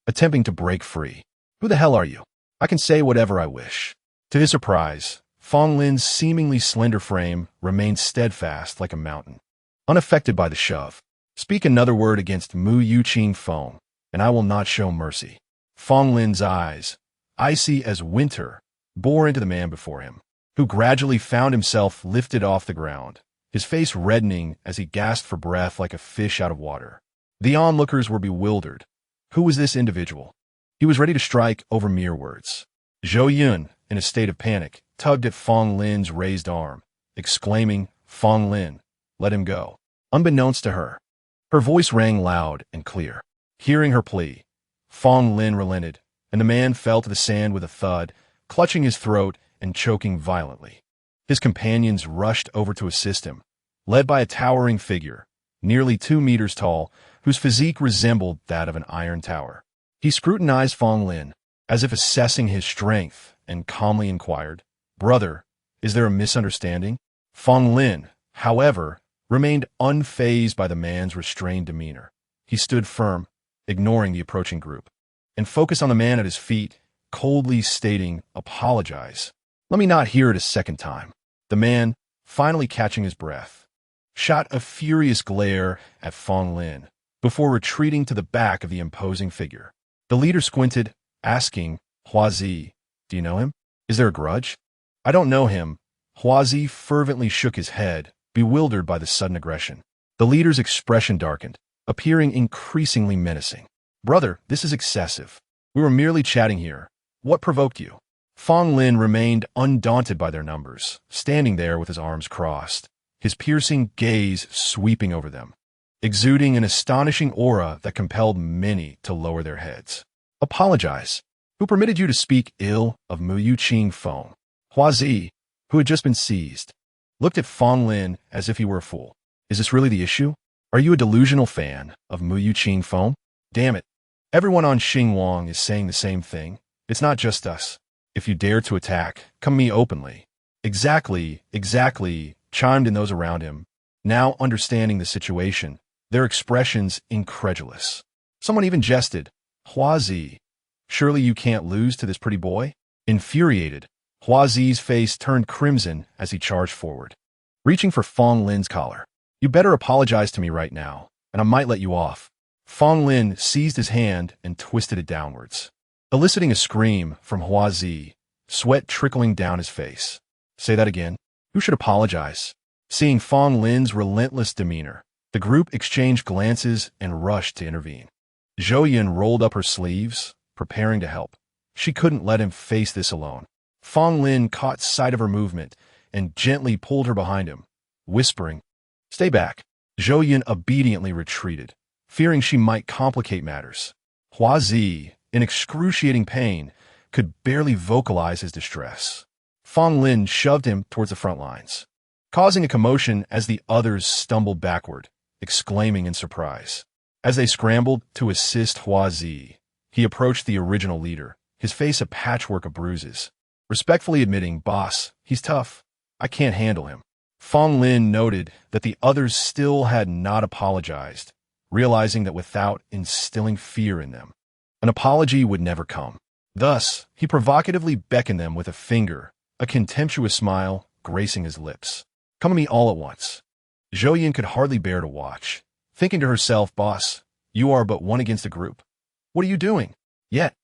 attempting to break free. Who the hell are you? I can say whatever I wish. To his surprise, Fong Lin's seemingly slender frame remained steadfast like a mountain, unaffected by the shove. Speak another word against Mu Yuqing Feng, and I will not show mercy. Fong Lin's eyes, icy as winter, bore into the man before him, who gradually found himself lifted off the ground, his face reddening as he gasped for breath like a fish out of water. The onlookers were bewildered. Who was this individual? He was ready to strike over mere words. Zhou Yun, in a state of panic, tugged at Fong Lin's raised arm, exclaiming, "Fong Lin, let him go." Unbeknownst to her, her voice rang loud and clear. Hearing her plea, Fong Lin relented, and the man fell to the sand with a thud, clutching his throat and choking violently. His companions rushed over to assist him, led by a towering figure, nearly 2 meters tall, whose physique resembled that of an iron tower. He scrutinized Fong Lin, as if assessing his strength, and calmly inquired, "Brother, is there a misunderstanding?" Fong Lin, however, remained unfazed by the man's restrained demeanor. He stood firm, ignoring the approaching group, and focused on the man at his feet, coldly stating, "Apologize. Let me not hear it a second time." The man, finally catching his breath, shot a furious glare at Fong Lin before retreating to the back of the imposing figure. The leader squinted, asking, "Huazi, do you know him? Is there a grudge?" "I don't know him." Huazi fervently shook his head, bewildered by the sudden aggression. The leader's expression darkened, appearing increasingly menacing. "Brother, this is excessive. We were merely chatting here. What provoked you?" Fong Lin remained undaunted by their numbers, standing there with his arms crossed, his piercing gaze sweeping over them, exuding an astonishing aura that compelled many to lower their heads. "Apologize. Who permitted you to speak ill of Mu Yuqing Feng?" Huazi, who had just been seized, looked at Fong Lin as if he were a fool. "Is this really the issue? Are you a delusional fan of Mu Yuqing Feng? Damn it. Everyone on Xinguang is saying the same thing. It's not just us. If you dare to attack, come me openly." Exactly, chimed in those around him, now understanding the situation, their expressions incredulous. Someone even jested, "Huazi, surely you can't lose to this pretty boy?" Infuriated, Huazi's face turned crimson as he charged forward, reaching for Fong Lin's collar. "You better apologize to me right now, and I might let you off." Fong Lin seized his hand and twisted it downwards, eliciting a scream from Huazi, sweat trickling down his face. "Say that again. Who should apologize?" Seeing Fong Lin's relentless demeanor, the group exchanged glances and rushed to intervene. Zhou Yun rolled up her sleeves, preparing to help. She couldn't let him face this alone. Fong Lin caught sight of her movement and gently pulled her behind him, whispering, "Stay back." Zhou Yun obediently retreated, fearing she might complicate matters. Huazi, in excruciating pain, could barely vocalize his distress. Fong Lin shoved him towards the front lines, causing a commotion as the others stumbled backward, exclaiming in surprise. As they scrambled to assist Huazi, he approached the original leader, his face a patchwork of bruises, respectfully admitting, "Boss, he's tough. I can't handle him." Fong Lin noted that the others still had not apologized, realizing that without instilling fear in them, an apology would never come. Thus, he provocatively beckoned them with a finger, a contemptuous smile gracing his lips. "Come to me all at once." Zhou Yun could hardly bear to watch, thinking to herself, "Boss, you are but one against a group. What are you doing?" Yet,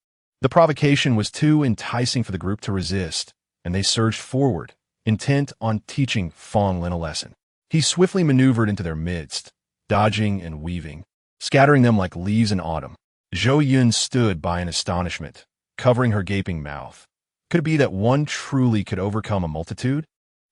the provocation was too enticing for the group to resist, and they surged forward, intent on teaching Fong Lin a lesson. He swiftly maneuvered into their midst, dodging and weaving, scattering them like leaves in autumn. Zhou Yun stood by in astonishment, covering her gaping mouth. Could it be that one truly could overcome a multitude?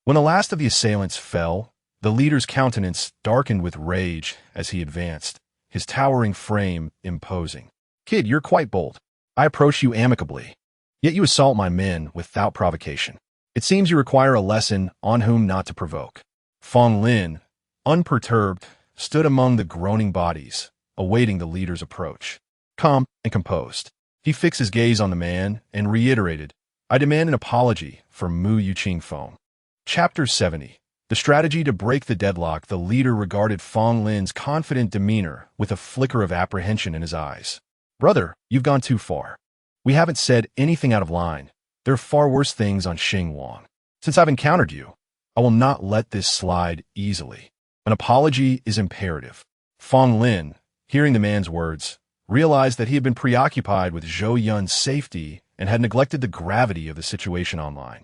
When the last of the assailants fell, the leader's countenance darkened with rage as he advanced, his towering frame imposing. "Kid, you're quite bold. I approach you amicably, yet you assault my men without provocation. It seems you require a lesson on whom not to provoke." Fong Lin, unperturbed, stood among the groaning bodies, awaiting the leader's approach. Calm and composed, he fixed his gaze on the man and reiterated, "I demand an apology for Mu Yuqing Feng." Chapter 70. The strategy to break the deadlock. The leader regarded Fong Lin's confident demeanor with a flicker of apprehension in his eyes. "Brother, you've gone too far. We haven't said anything out of line. There are far worse things on Xinguang." Since I've encountered you, I will not let this slide easily. An apology is imperative. Fong Lin, hearing the man's words, realized that he had been preoccupied with Zhou Yun's safety and had neglected the gravity of the situation online.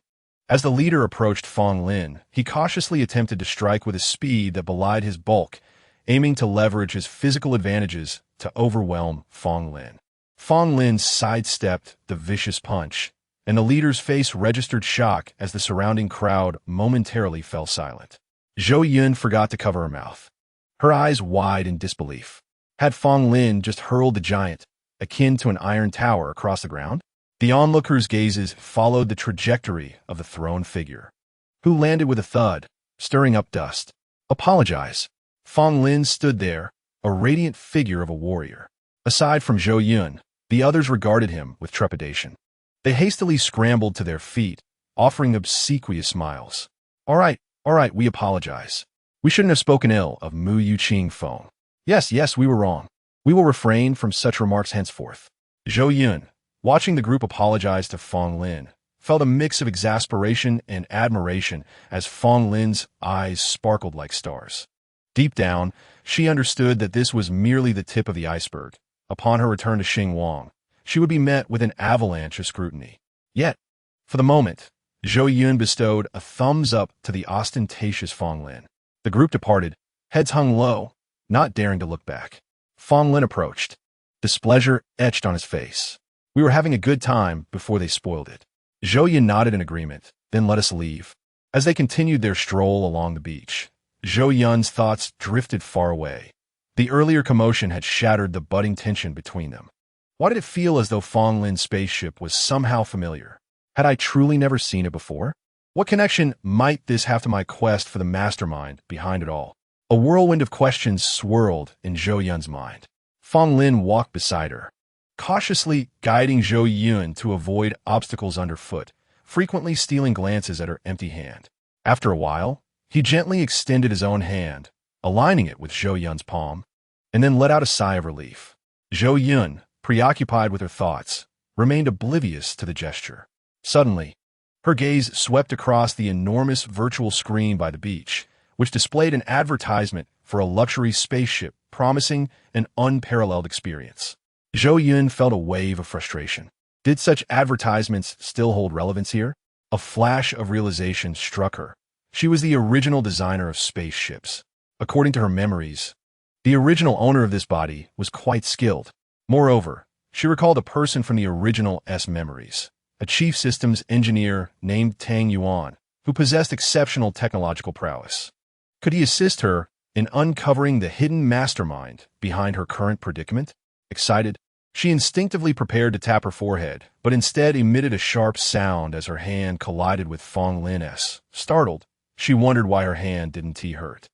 As the leader approached Fong Lin, he cautiously attempted to strike with a speed that belied his bulk, aiming to leverage his physical advantages to overwhelm Fong Lin. Fong Lin sidestepped the vicious punch, and the leader's face registered shock as the surrounding crowd momentarily fell silent. Zhou Yun forgot to cover her mouth, her eyes wide in disbelief. Had Fong Lin just hurled the giant, akin to an iron tower, across the ground? The onlookers' gazes followed the trajectory of the thrown figure, who landed with a thud, stirring up dust. Apologize. Fong Lin stood there, a radiant figure of a warrior. Aside from Zhou Yun, the others regarded him with trepidation. They hastily scrambled to their feet, offering obsequious smiles. All right, we apologize. We shouldn't have spoken ill of Mu Yuqing Feng. Yes, we were wrong. We will refrain from such remarks henceforth. Zhou Yun, watching the group apologize to Fong Lin, felt a mix of exasperation and admiration as Fong Lin's eyes sparkled like stars. Deep down, she understood that this was merely the tip of the iceberg. Upon her return to Xinguang, she would be met with an avalanche of scrutiny. Yet, for the moment, Zhou Yun bestowed a thumbs up to the ostentatious Fong Lin. The group departed, heads hung low, not daring to look back. Fong Lin approached, displeasure etched on his face. We were having a good time before they spoiled it. Zhou Yun nodded in agreement, then let us leave. As they continued their stroll along the beach, Zhou Yun's thoughts drifted far away. The earlier commotion had shattered the budding tension between them. Why did it feel as though Fong Lin's spaceship was somehow familiar? Had I truly never seen it before? What connection might this have to my quest for the mastermind behind it all? A whirlwind of questions swirled in Zhou Yun's mind. Fong Lin walked beside her, cautiously guiding Zhou Yun to avoid obstacles underfoot, frequently stealing glances at her empty hand. After a while, he gently extended his own hand, aligning it with Zhou Yun's palm, and then let out a sigh of relief. Zhou Yun, preoccupied with her thoughts, remained oblivious to the gesture. Suddenly, her gaze swept across the enormous virtual screen by the beach, which displayed an advertisement for a luxury spaceship promising an unparalleled experience. Zhou Yun felt a wave of frustration. Did such advertisements still hold relevance here? A flash of realization struck her. She was the original designer of spaceships. According to her memories, the original owner of this body was quite skilled. Moreover, she recalled a person from the original S memories, a chief systems engineer named Tang Yuan, who possessed exceptional technological prowess. Could he assist her in uncovering the hidden mastermind behind her current predicament? Excited, she instinctively prepared to tap her forehead, but instead emitted a sharp sound as her hand collided with Fong Lin's. Startled, she wondered why her hand didn't hurt.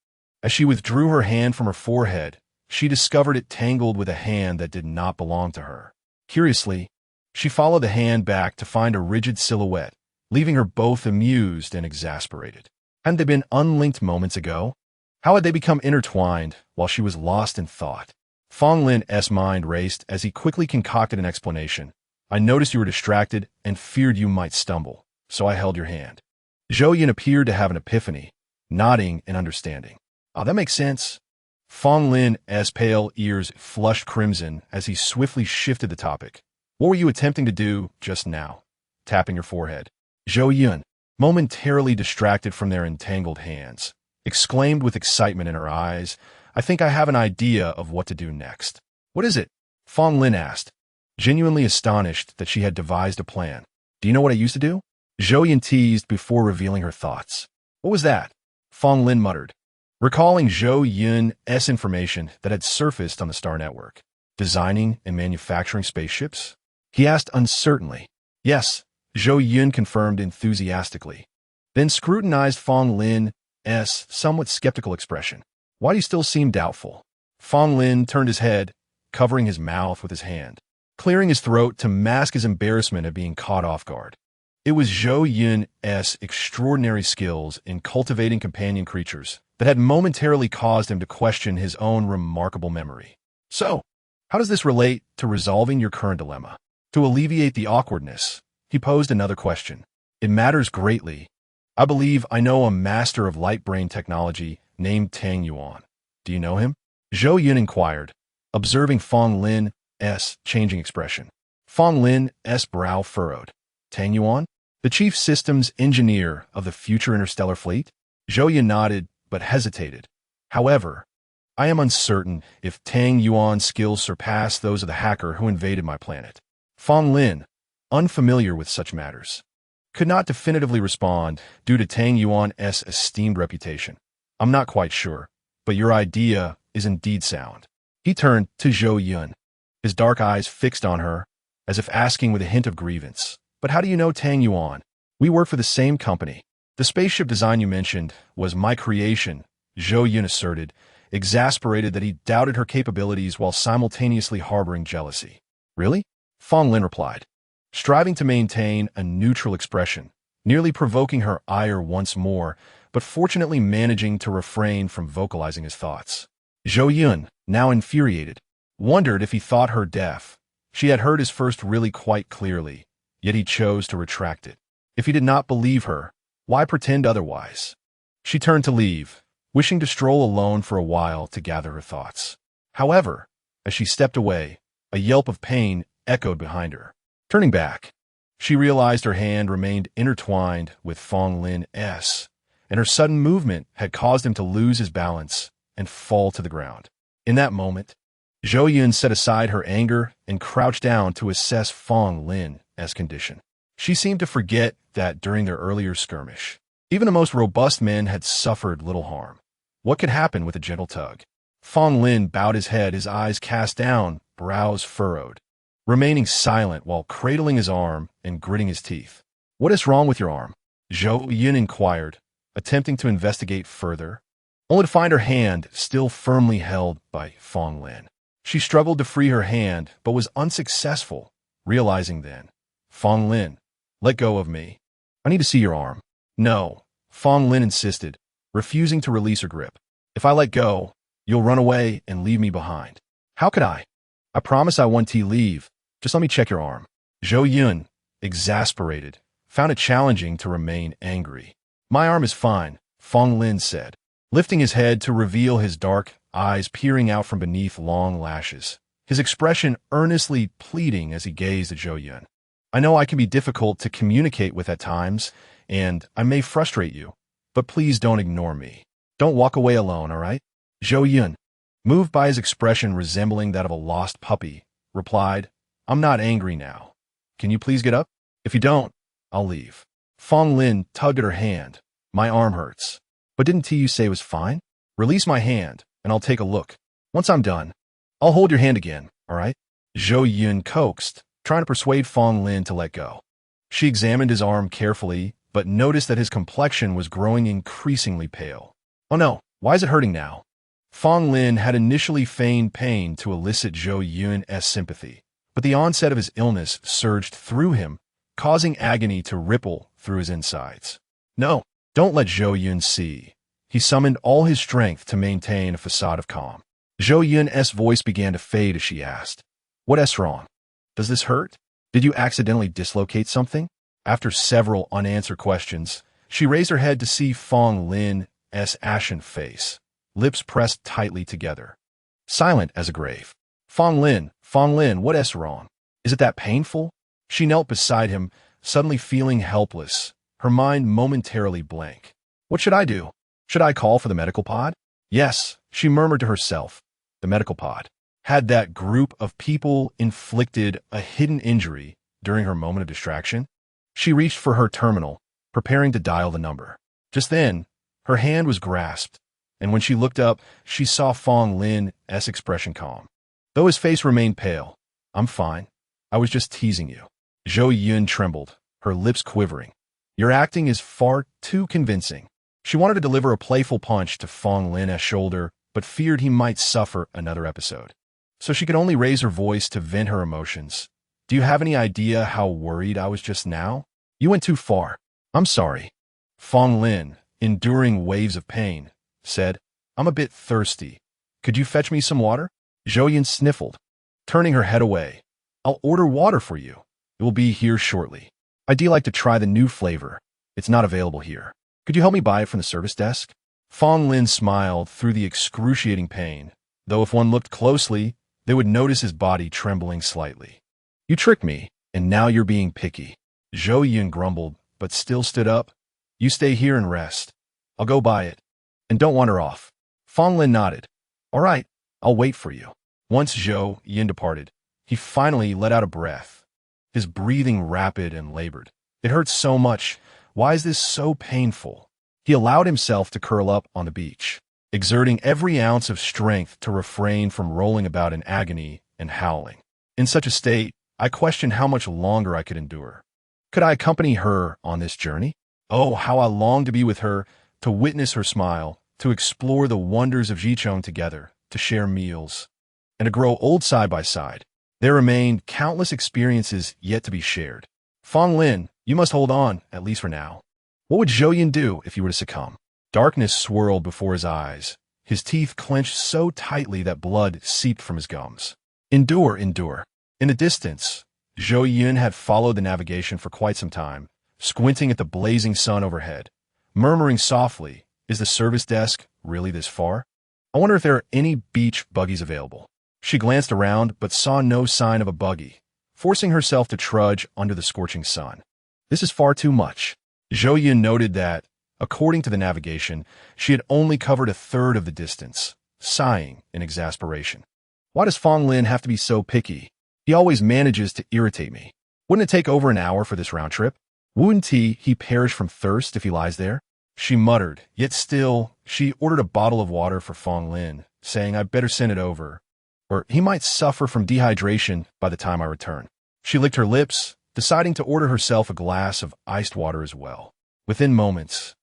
As she withdrew her hand from her forehead, she discovered it tangled with a hand that did not belong to her. Curiously, she followed the hand back to find a rigid silhouette, leaving her both amused and exasperated. Hadn't they been unlinked moments ago? How had they become intertwined while she was lost in thought? Fong Lin's mind raced as he quickly concocted an explanation. I noticed you were distracted and feared you might stumble, so I held your hand. Zhou Yun appeared to have an epiphany, nodding in understanding. Oh, that makes sense. Fong Lin's pale ears flushed crimson as he swiftly shifted the topic. What were you attempting to do just now? Tapping her forehead. Zhou Yun, momentarily distracted from their entangled hands, exclaimed with excitement in her eyes, I think I have an idea of what to do next. What is it? Fong Lin asked, genuinely astonished that she had devised a plan. Do you know what I used to do? Zhou Yun teased before revealing her thoughts. What was that? Fong Lin muttered, recalling Zhou Yun's information that had surfaced on the Star Network. Designing and manufacturing spaceships? He asked uncertainly. Yes, Zhou Yun confirmed enthusiastically, then scrutinized Fong Lin's somewhat skeptical expression. Why do you still seem doubtful? Fong Lin turned his head, covering his mouth with his hand, clearing his throat to mask his embarrassment at being caught off guard. It was Zhou Yun's extraordinary skills in cultivating companion creatures that had momentarily caused him to question his own remarkable memory. So, how does this relate to resolving your current dilemma? To alleviate the awkwardness, he posed another question. It matters greatly. I believe I know a master of light brain technology named Tang Yuan. Do you know him? Zhou Yun inquired, observing Fong Lin's changing expression. Fong Lin's brow furrowed. Tang Yuan? The chief systems engineer of the future interstellar fleet? Zhou Yun nodded, but hesitated. However, I am uncertain if Tang Yuan's skills surpass those of the hacker who invaded my planet. Fong Lin, unfamiliar with such matters, could not definitively respond due to Tang Yuan's esteemed reputation. I'm not quite sure, but your idea is indeed sound. He turned to Zhou Yun, his dark eyes fixed on her, as if asking with a hint of grievance. But how do you know Tang Yuan? We work for the same company. The spaceship design you mentioned was my creation, Zhou Yun asserted, exasperated that he doubted her capabilities while simultaneously harboring jealousy. Really? Fong Lin replied, striving to maintain a neutral expression, nearly provoking her ire once more, but fortunately managing to refrain from vocalizing his thoughts. Zhou Yun, now infuriated, wondered if he thought her deaf. She had heard his first really quite clearly, yet he chose to retract it. If he did not believe her, why pretend otherwise? She turned to leave, wishing to stroll alone for a while to gather her thoughts. However, as she stepped away, a yelp of pain echoed behind her. Turning back, she realized her hand remained intertwined with Fong Lin's, and her sudden movement had caused him to lose his balance and fall to the ground. In that moment, Zhou Yun set aside her anger and crouched down to assess Fong Lin's condition. She seemed to forget that during their earlier skirmish, even the most robust men had suffered little harm. What could happen with a gentle tug? Fong Lin bowed his head, his eyes cast down, brows furrowed, remaining silent while cradling his arm and gritting his teeth. What is wrong with your arm? Zhou Yun inquired, attempting to investigate further, only to find her hand still firmly held by Fong Lin. She struggled to free her hand, but was unsuccessful, realizing then, Fong Lin, let go of me. I need to see your arm. No, Fong Lin insisted, refusing to release her grip. If I let go, you'll run away and leave me behind. How could I? I promise I won't leave. Just let me check your arm. Zhou Yun, exasperated, found it challenging to remain angry. My arm is fine, Fong Lin said, lifting his head to reveal his dark eyes peering out from beneath long lashes, his expression earnestly pleading as he gazed at Zhou Yun. I know I can be difficult to communicate with at times, and I may frustrate you, but please don't ignore me. Don't walk away alone, all right? Zhou Yun, moved by his expression resembling that of a lost puppy, replied, I'm not angry now. Can you please get up? If you don't, I'll leave. Fong Lin tugged at her hand. My arm hurts. But didn't you say it was fine? Release my hand, and I'll take a look. Once I'm done, I'll hold your hand again, all right? Zhou Yun coaxed, trying to persuade Fong Lin to let go. She examined his arm carefully, but noticed that his complexion was growing increasingly pale. Oh no, why is it hurting now? Fong Lin had initially feigned pain to elicit Zhou Yun's sympathy, but the onset of his illness surged through him, causing agony to ripple through his insides. No, don't let Zhou Yun see. He summoned all his strength to maintain a facade of calm. Zhou Yun's voice began to fade as she asked, What's wrong? Does this hurt? Did you accidentally dislocate something? After several unanswered questions, she raised her head to see Fong Lin's ashen face, lips pressed tightly together, silent as a grave. Fong Lin, what's wrong? Is it that painful? She knelt beside him, suddenly feeling helpless, her mind momentarily blank. What should I do? Should I call for the medical pod? Yes, she murmured to herself. The medical pod. Had that group of people inflicted a hidden injury during her moment of distraction? She reached for her terminal, preparing to dial the number. Just then, her hand was grasped, and when she looked up, she saw Fong Lin's expression calm. Though his face remained pale, I'm fine. I was just teasing you. Zhou Yun trembled, her lips quivering. Your acting is far too convincing. She wanted to deliver a playful punch to Fong Lin's shoulder, but feared he might suffer another episode. So she could only raise her voice to vent her emotions. Do you have any idea how worried I was just now? You went too far. I'm sorry. Fong Lin, enduring waves of pain, said, I'm a bit thirsty. Could you fetch me some water? Zhou Yun sniffled, turning her head away. I'll order water for you. It will be here shortly. I'd like to try the new flavor. It's not available here. Could you help me buy it from the service desk? Fong Lin smiled through the excruciating pain, though if one looked closely, they would notice his body trembling slightly. You tricked me, and now you're being picky. Zhou Yun grumbled, but still stood up. You stay here and rest. I'll go buy it. And don't wander off. Fong Lin nodded. All right, I'll wait for you. Once Zhou Yun departed, he finally let out a breath, his breathing rapid and labored. It hurts so much. Why is this so painful? He allowed himself to curl up on the beach, exerting every ounce of strength to refrain from rolling about in agony and howling. In such a state, I questioned how much longer I could endure. Could I accompany her on this journey? Oh, how I longed to be with her, to witness her smile, to explore the wonders of Jicheng together, to share meals, and to grow old side by side. There remained countless experiences yet to be shared. Fong Lin, you must hold on, at least for now. What would Zhou Yun do if you were to succumb? Darkness swirled before his eyes. His teeth clenched so tightly that blood seeped from his gums. Endure, endure. In the distance, Zhou Yun had followed the navigation for quite some time, squinting at the blazing sun overhead, murmuring softly, is the service desk really this far? I wonder if there are any beach buggies available. She glanced around but saw no sign of a buggy, forcing herself to trudge under the scorching sun. This is far too much. Zhou Yun noted that, according to the navigation, she had only covered a third of the distance, sighing in exasperation. Why does Fong Lin have to be so picky? He always manages to irritate me. Wouldn't it take over an hour for this round trip? Wouldn't he perish from thirst if he lies there? She muttered, yet still, she ordered a bottle of water for Fong Lin, saying I'd better send it over, or he might suffer from dehydration by the time I return. She licked her lips, deciding to order herself a glass of iced water as well. Within moments,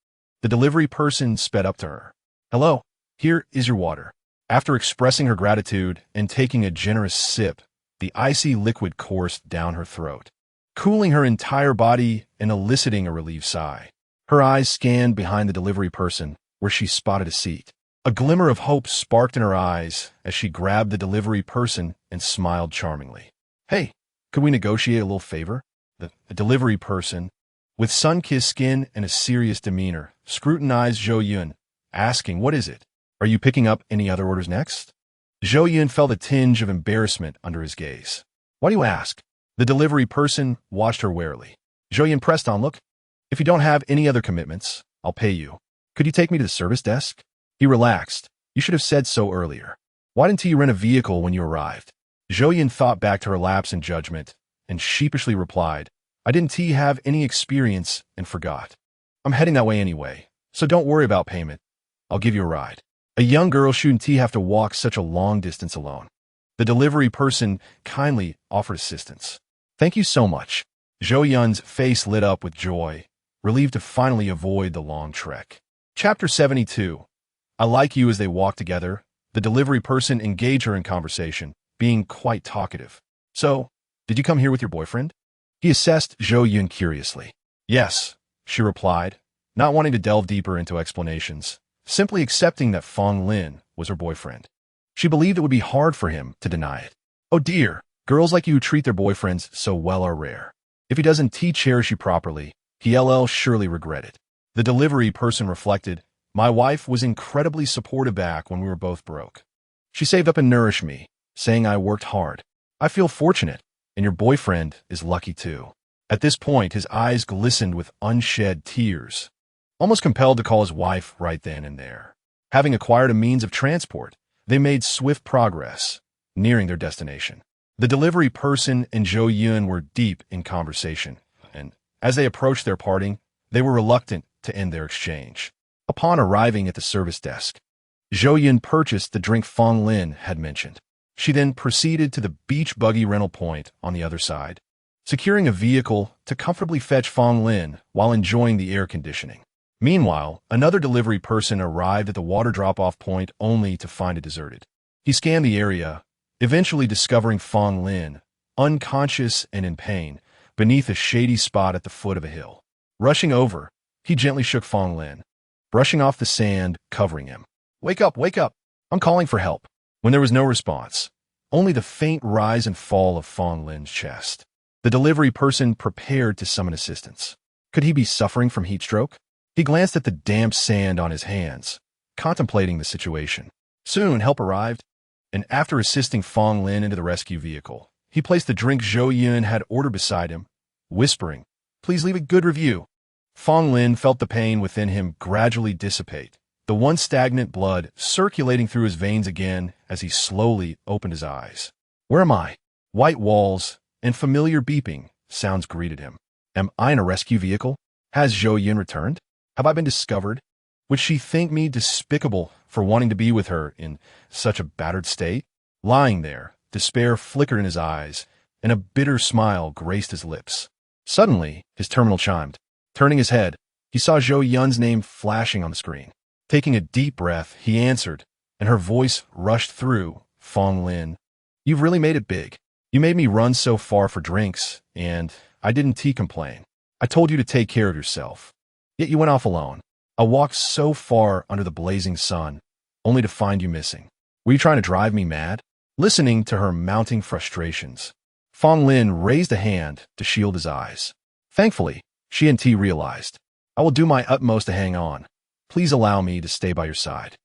the delivery person sped up to her. Hello, here is your water. After expressing her gratitude and taking a generous sip, the icy liquid coursed down her throat, cooling her entire body and eliciting a relieved sigh. Her eyes scanned behind the delivery person, where she spotted a seat. A glimmer of hope sparked in her eyes as she grabbed the delivery person and smiled charmingly. Hey, could we negotiate a little favor? The delivery person, with sun-kissed skin and a serious demeanor, scrutinized Zhou Yun, asking, what is it? Are you picking up any other orders next? Zhou Yun felt a tinge of embarrassment under his gaze. Why do you ask? The delivery person watched her warily. Zhou Yun pressed on, look, if you don't have any other commitments, I'll pay you. Could you take me to the service desk? He relaxed. You should have said so earlier. Why didn't you rent a vehicle when you arrived? Zhou Yun thought back to her lapse in judgment and sheepishly replied, I didn't have any experience and forgot. I'm heading that way anyway, so don't worry about payment. I'll give you a ride. A young girl shouldn't have to walk such a long distance alone. The delivery person kindly offered assistance. Thank you so much. Zhou Yun's face lit up with joy, relieved to finally avoid the long trek. Chapter 72. I like you. As they walked together, the delivery person engaged her in conversation, being quite talkative. So, did you come here with your boyfriend? He assessed Zhou Yun curiously. Yes, she replied, not wanting to delve deeper into explanations, simply accepting that Fong Lin was her boyfriend. She believed it would be hard for him to deny it. Oh dear, girls like you who treat their boyfriends so well are rare. If he doesn't cherish you properly, he'll surely regret it. The delivery person reflected, my wife was incredibly supportive back when we were both broke. She saved up and nourished me, saying I worked hard. I feel fortunate, and your boyfriend is lucky too. At this point, his eyes glistened with unshed tears, almost compelled to call his wife right then and there. Having acquired a means of transport, they made swift progress, nearing their destination. The delivery person and Zhou Yun were deep in conversation, and as they approached their parting, they were reluctant to end their exchange. Upon arriving at the service desk, Zhou Yun purchased the drink Fong Lin had mentioned. She then proceeded to the beach buggy rental point on the other side, securing a vehicle to comfortably fetch Fong Lin while enjoying the air conditioning. Meanwhile, another delivery person arrived at the water drop-off point only to find it deserted. He scanned the area, eventually discovering Fong Lin, unconscious and in pain, beneath a shady spot at the foot of a hill. Rushing over, he gently shook Fong Lin, brushing off the sand covering him. Wake up, wake up! I'm calling for help. When there was no response, only the faint rise and fall of Fong Lin's chest. The delivery person prepared to summon assistance. Could he be suffering from heat stroke? He glanced at the damp sand on his hands, contemplating the situation. Soon, help arrived, and after assisting Fong Lin into the rescue vehicle, he placed the drink Zhou Yun had ordered beside him, whispering, "Please leave a good review." Fong Lin felt the pain within him gradually dissipate, the once stagnant blood circulating through his veins again as he slowly opened his eyes. Where am I? White walls and familiar beeping sounds greeted him. Am I in a rescue vehicle? Has Zhou Yun returned? Have I been discovered? Would she think me despicable for wanting to be with her in such a battered state? Lying there, despair flickered in his eyes, and a bitter smile graced his lips. Suddenly, his terminal chimed. Turning his head, he saw Zhou Yun's name flashing on the screen. Taking a deep breath, he answered, and her voice rushed through. Fong Lin, you've really made it big. You made me run so far for drinks, and I didn't complain. I told you to take care of yourself. Yet you went off alone. I walked so far under the blazing sun, only to find you missing. Were you trying to drive me mad? Listening to her mounting frustrations, Fong Lin raised a hand to shield his eyes. Thankfully, she and T realized. I will do my utmost to hang on. Please allow me to stay by your side.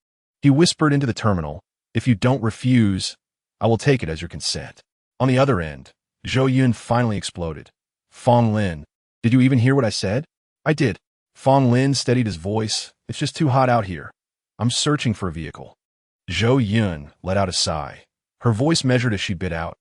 He whispered into the terminal, if you don't refuse, I will take it as your consent. On the other end, Zhou Yun finally exploded. Fong Lin, did you even hear what I said? I did. Fong Lin steadied his voice. It's just too hot out here. I'm searching for a vehicle. Zhou Yun let out a sigh. Her voice measured as she bit out.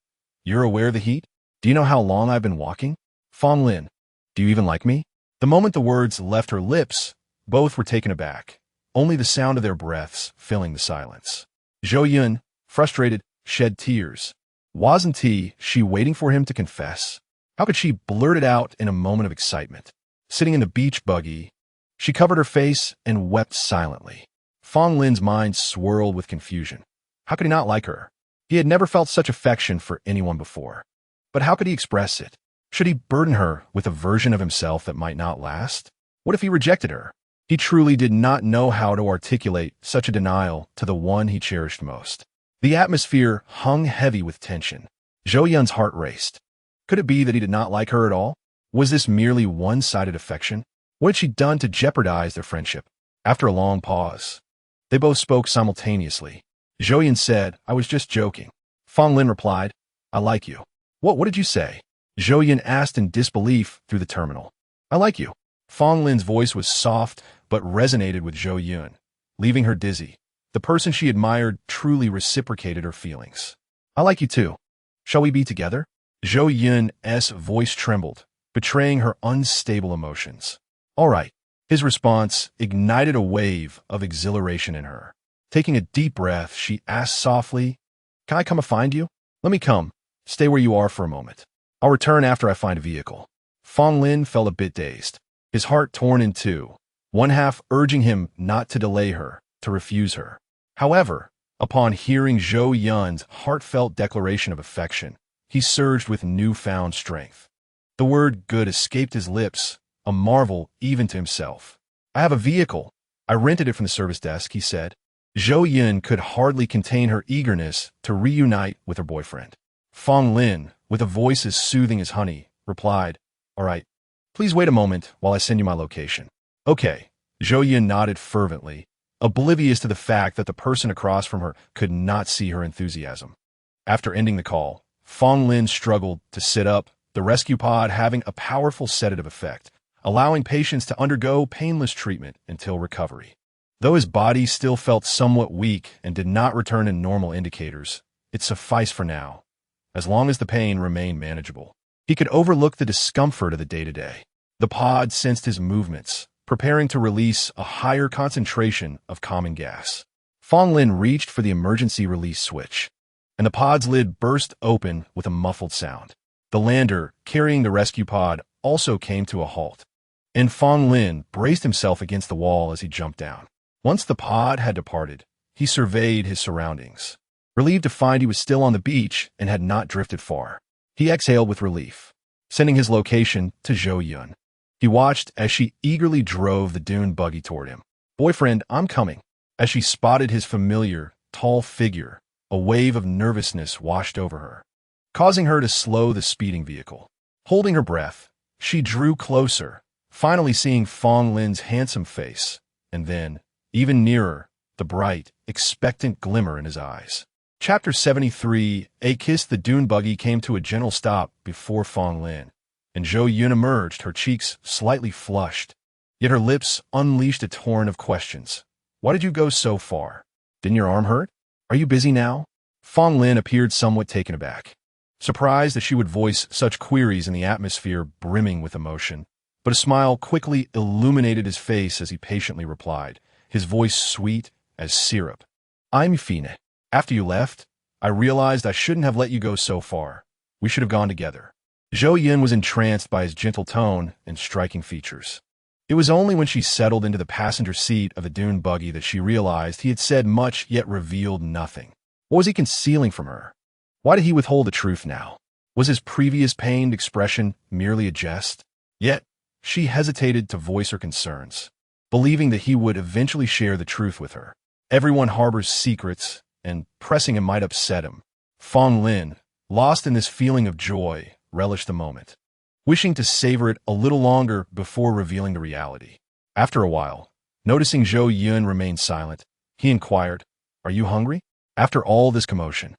You're aware of the heat? Do you know how long I've been walking? Fong Lin, do you even like me? The moment the words left her lips, both were taken aback, only the sound of their breaths filling the silence. Zhou Yun, frustrated, shed tears. Wasn't she waiting for him to confess? How could she blurt it out in a moment of excitement? Sitting in the beach buggy, she covered her face and wept silently. Fong Lin's mind swirled with confusion. How could he not like her? He had never felt such affection for anyone before. But how could he express it? Should he burden her with a version of himself that might not last? What if he rejected her? He truly did not know how to articulate such a denial to the one he cherished most. The atmosphere hung heavy with tension. Zhou Yun's heart raced. Could it be that he did not like her at all? Was this merely one-sided affection? What had she done to jeopardize their friendship? After a long pause, they both spoke simultaneously. Zhou Yun said, I was just joking. Fong Lin replied, I like you. What did you say? Zhou Yun asked in disbelief through the terminal. I like you. Fong Lin's voice was soft but resonated with Zhou Yun, leaving her dizzy. The person she admired truly reciprocated her feelings. I like you too. Shall we be together? Zhou Yun's voice trembled, betraying her unstable emotions. All right. His response ignited a wave of exhilaration in her. Taking a deep breath, she asked softly, Can I come and find you? Let me come. Stay where you are for a moment. I'll return after I find a vehicle. Fong Lin felt a bit dazed, his heart torn in two, one half urging him not to delay her, to refuse her. However, upon hearing Zhou Yun's heartfelt declaration of affection, he surged with newfound strength. The word good escaped his lips, a marvel even to himself. I have a vehicle. I rented it from the service desk, he said. Zhou Yun could hardly contain her eagerness to reunite with her boyfriend. Fong Lin, with a voice as soothing as honey, replied, All right, please wait a moment while I send you my location. Okay. Zhou Yun nodded fervently, oblivious to the fact that the person across from her could not see her enthusiasm. After ending the call, Fong Lin struggled to sit up, the rescue pod having a powerful sedative effect, allowing patients to undergo painless treatment until recovery. Though his body still felt somewhat weak and did not return to normal indicators, it sufficed for now, as long as the pain remained manageable. He could overlook the discomfort of the day-to-day. The pod sensed his movements, preparing to release a higher concentration of calming gas. Fong Lin reached for the emergency release switch, and the pod's lid burst open with a muffled sound. The lander, carrying the rescue pod, also came to a halt, and Fong Lin braced himself against the wall as he jumped down. Once the pod had departed, he surveyed his surroundings, relieved to find he was still on the beach and had not drifted far. He exhaled with relief, sending his location to Zhou Yun. He watched as she eagerly drove the dune buggy toward him. Boyfriend, I'm coming. As she spotted his familiar, tall figure, a wave of nervousness washed over her, causing her to slow the speeding vehicle. Holding her breath, she drew closer, finally seeing Fong Lin's handsome face, and then, even nearer, the bright, expectant glimmer in his eyes. Chapter 73, A Kiss. The dune buggy came to a gentle stop before Fong Lin, and Zhou Yun emerged, her cheeks slightly flushed, yet her lips unleashed a torrent of questions. Why did you go so far? Didn't your arm hurt? Are you busy now? Fong Lin appeared somewhat taken aback, surprised that she would voice such queries in the atmosphere brimming with emotion. But a smile quickly illuminated his face as he patiently replied, his voice sweet as syrup. I'm Fine. After you left, I realized I shouldn't have let you go so far. We should have gone together. Zhou Yun was entranced by his gentle tone and striking features. It was only when she settled into the passenger seat of the dune buggy that she realized he had said much yet revealed nothing. What was he concealing from her? Why did he withhold the truth now? Was his previous pained expression merely a jest? Yet, she hesitated to voice her concerns, believing that he would eventually share the truth with her. Everyone harbors secrets, and pressing him might upset him. Fong Lin, lost in this feeling of joy, relished the moment, wishing to savor it a little longer before revealing the reality. After a while, noticing Zhou Yun remained silent, he inquired, Are you hungry? After all this commotion,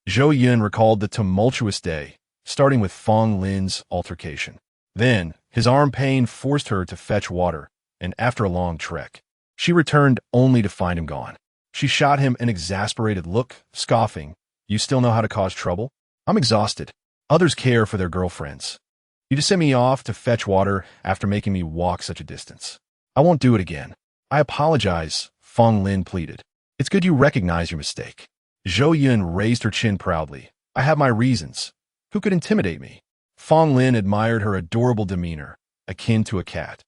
Zhou Yun recalled the tumultuous day, starting with Fong Lin's altercation. Then, his arm pain forced her to fetch water, and after a long trek, she returned only to find him gone. She shot him an exasperated look, scoffing, You still know how to cause trouble? I'm exhausted. Others care for their girlfriends. You just sent me off to fetch water after making me walk such a distance. I won't do it again. I apologize, Fong Lin pleaded. It's good you recognize your mistake. Zhou Yun raised her chin proudly. I have my reasons. Who could intimidate me? Fong Lin admired her adorable demeanor, akin to a cat,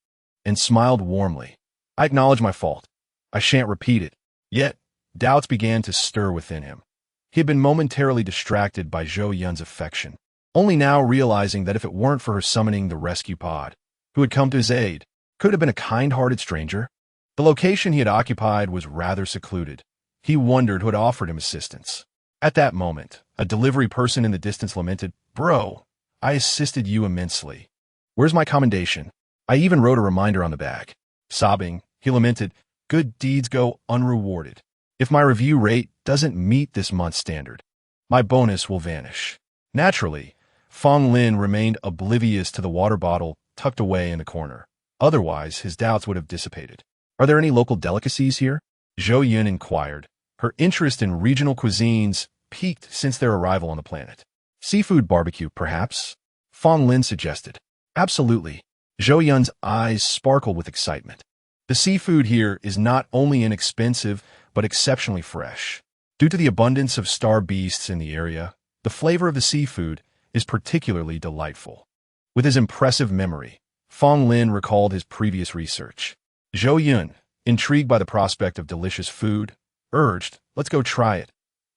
and smiled warmly. I acknowledge my fault. I shan't repeat it. Yet, doubts began to stir within him. He had been momentarily distracted by Zhou Yun's affection, only now realizing that if it weren't for her summoning the rescue pod, who had come to his aid, could it have been a kind-hearted stranger? The location he had occupied was rather secluded. He wondered who had offered him assistance. At that moment, a delivery person in the distance lamented, Bro, I assisted you immensely. Where's my commendation? I even wrote a reminder on the bag. Sobbing, he lamented, Good deeds go unrewarded. If my review rate doesn't meet this month's standard, my bonus will vanish. Naturally, Fong Lin remained oblivious to the water bottle tucked away in the corner. Otherwise, his doubts would have dissipated. Are there any local delicacies here? Zhou Yun inquired. Her interest in regional cuisines peaked since their arrival on the planet. Seafood barbecue, perhaps? Fong Lin suggested. Absolutely. Zhou Yun's eyes sparkled with excitement. The seafood here is not only inexpensive, but exceptionally fresh. Due to the abundance of star beasts in the area, the flavor of the seafood is particularly delightful. With his impressive memory, Fong Lin recalled his previous research. Zhou Yun, intrigued by the prospect of delicious food, urged, Let's go try it.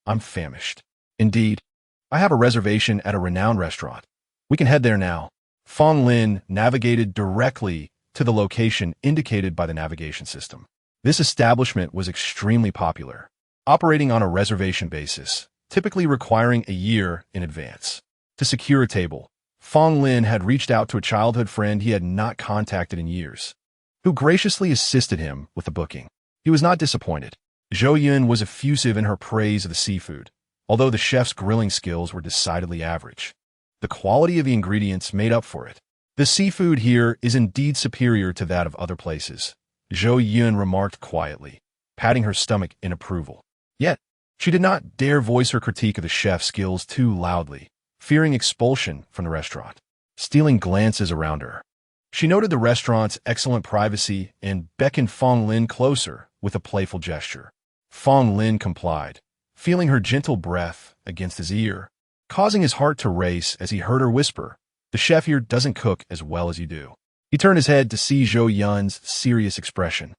I'm famished. Indeed, I have a reservation at a renowned restaurant. We can head there now. Fong Lin navigated directly to the location indicated by the navigation system. This establishment was extremely popular, operating on a reservation basis, typically requiring a year in advance. To secure a table, Fong Lin had reached out to a childhood friend he had not contacted in years, who graciously assisted him with the booking. He was not disappointed. Zhou Yun was effusive in her praise of the seafood, although the chef's grilling skills were decidedly average. The quality of the ingredients made up for it. The seafood here is indeed superior to that of other places, Zhou Yun remarked quietly, patting her stomach in approval. Yet, she did not dare voice her critique of the chef's skills too loudly, fearing expulsion from the restaurant. Stealing glances around her, she noted the restaurant's excellent privacy and beckoned Fong Lin closer with a playful gesture. Fong Lin complied, feeling her gentle breath against his ear, causing his heart to race as he heard her whisper, The chef here doesn't cook as well as you do. He turned his head to see Zhou Yun's serious expression,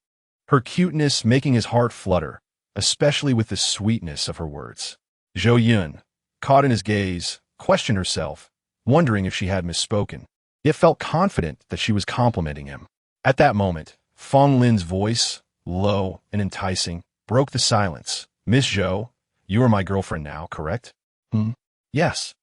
her cuteness making his heart flutter, especially with the sweetness of her words. Zhou Yun, caught in his gaze, questioned herself, wondering if she had misspoken, yet felt confident that she was complimenting him. At that moment, Fong Lin's voice, low and enticing, broke the silence. Miss Zhou, you are my girlfriend now, correct? Yes.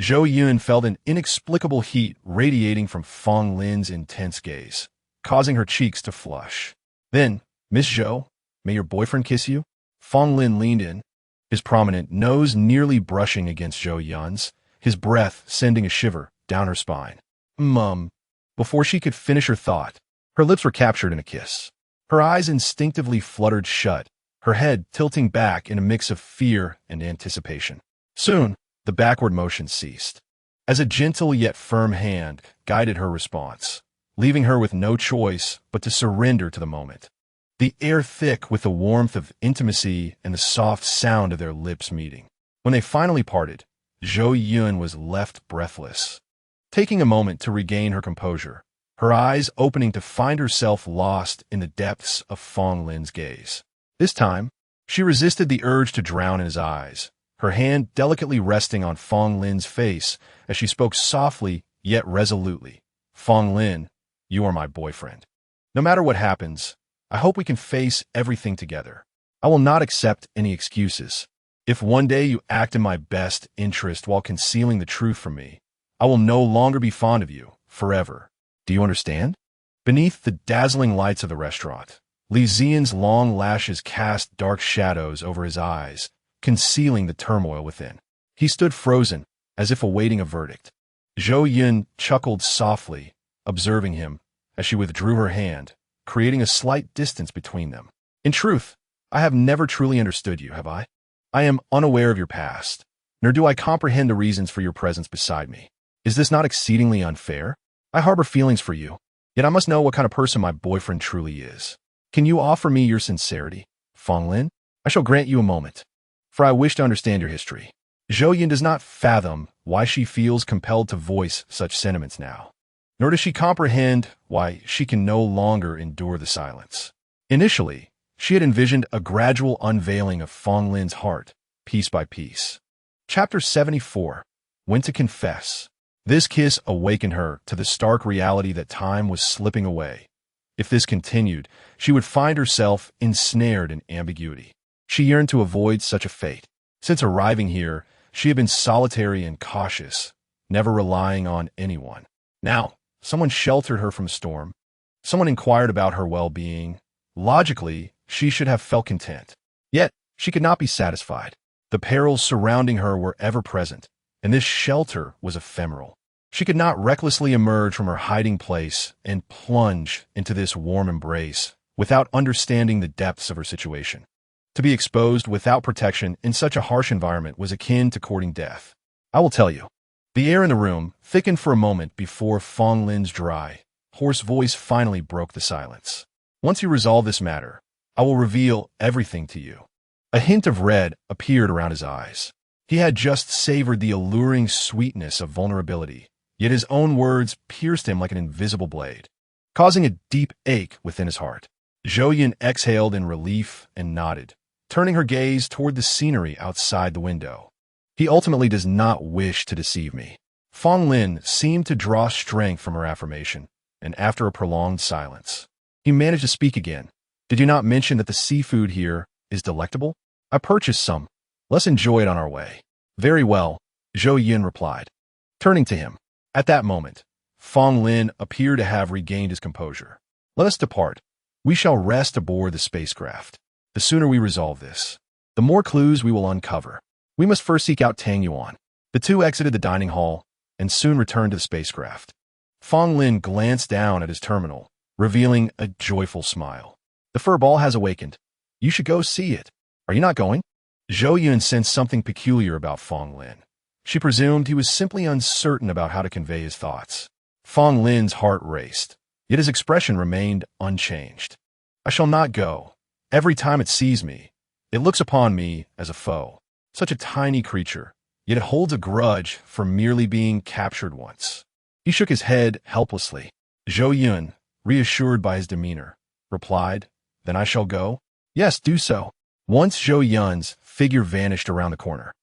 Zhou Yun felt an inexplicable heat radiating from Fong Lin's intense gaze. causing her cheeks to flush. Then, Miss Zhou, may your boyfriend kiss you? Fong Lin leaned in, his prominent nose nearly brushing against Zhou Yun's, his breath sending a shiver down her spine. Mum. Before she could finish her thought, her lips were captured in a kiss. Her eyes instinctively fluttered shut, her head tilting back in a mix of fear and anticipation. Soon, the backward motion ceased, as a gentle yet firm hand guided her response, leaving her with no choice but to surrender to the moment. The air thick with the warmth of intimacy and the soft sound of their lips meeting. When they finally parted, Zhou Yun was left breathless, taking a moment to regain her composure, her eyes opening to find herself lost in the depths of Fong Lin's gaze. This time, she resisted the urge to drown in his eyes, her hand delicately resting on Fong Lin's face as she spoke softly yet resolutely. Fong Lin, you are my boyfriend. No matter what happens, I hope we can face everything together. I will not accept any excuses. If one day you act in my best interest while concealing the truth from me, I will no longer be fond of you, forever. Do you understand? Beneath the dazzling lights of the restaurant, Li Zian's long lashes cast dark shadows over his eyes, concealing the turmoil within. He stood frozen, as if awaiting a verdict. Zhou Yun chuckled softly, observing him, as she withdrew her hand, creating a slight distance between them. In truth, I have never truly understood you, have I? I am unaware of your past, nor do I comprehend the reasons for your presence beside me. Is this not exceedingly unfair? I harbor feelings for you, yet I must know what kind of person my boyfriend truly is. Can you offer me your sincerity, Fong Lin? I shall grant you a moment, for I wish to understand your history. Zhou Yun does not fathom why she feels compelled to voice such sentiments now, nor does she comprehend why she can no longer endure the silence. Initially, she had envisioned a gradual unveiling of Fong Lin's heart, piece by piece. Chapter 74. When to Confess. This kiss awakened her to the stark reality that time was slipping away. If this continued, she would find herself ensnared in ambiguity. She yearned to avoid such a fate. Since arriving here, she had been solitary and cautious, never relying on anyone. Now, someone sheltered her from storm. Someone inquired about her well-being. Logically, she should have felt content. Yet, she could not be satisfied. The perils surrounding her were ever present, and this shelter was ephemeral. She could not recklessly emerge from her hiding place and plunge into this warm embrace without understanding the depths of her situation. To be exposed without protection in such a harsh environment was akin to courting death. I will tell you. The air in the room thickened for a moment before Fong Lin's dry, hoarse voice finally broke the silence. Once you resolve this matter, I will reveal everything to you. A hint of red appeared around his eyes. He had just savored the alluring sweetness of vulnerability, yet his own words pierced him like an invisible blade, causing a deep ache within his heart. Zhou Yun exhaled in relief and nodded, turning her gaze toward the scenery outside the window. He ultimately does not wish to deceive me. Fong Lin seemed to draw strength from her affirmation, and after a prolonged silence, he managed to speak again. Did you not mention that the seafood here is delectable? I purchased some. Let's enjoy it on our way. Very well, Zhou Yun replied, turning to him. At that moment, Fong Lin appeared to have regained his composure. Let us depart. We shall rest aboard the spacecraft. The sooner we resolve this, the more clues we will uncover. We must first seek out Tang Yuan. The two exited the dining hall and soon returned to the spacecraft. Fong Lin glanced down at his terminal, revealing a joyful smile. The fur ball has awakened. You should go see it. Are you not going? Zhou Yun sensed something peculiar about Fong Lin. She presumed he was simply uncertain about how to convey his thoughts. Fong Lin's heart raced, yet his expression remained unchanged. I shall not go. Every time it sees me, it looks upon me as a foe. Such a tiny creature, yet it holds a grudge for merely being captured once. He shook his head helplessly. Zhou Yun, reassured by his demeanor, replied, Then I shall go? Yes, do so. Once Zhou Yun's figure vanished around the corner,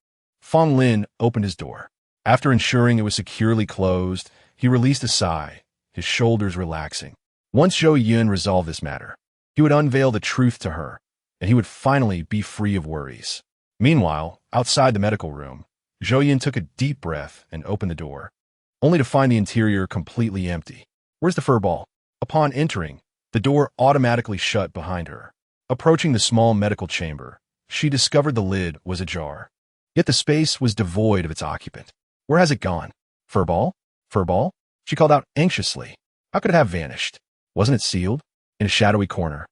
Fong Lin opened his door. After ensuring it was securely closed, he released a sigh, his shoulders relaxing. Once Zhou Yun resolved this matter, he would unveil the truth to her, and he would finally be free of worries. Meanwhile, outside the medical room, Zhou Yun took a deep breath and opened the door, only to find the interior completely empty. Where's the fur ball? Upon entering, the door automatically shut behind her. Approaching the small medical chamber, she discovered the lid was ajar. Yet the space was devoid of its occupant. Where has it gone? Furball? Furball? She called out anxiously. How could it have vanished? Wasn't it sealed? In a shadowy corner.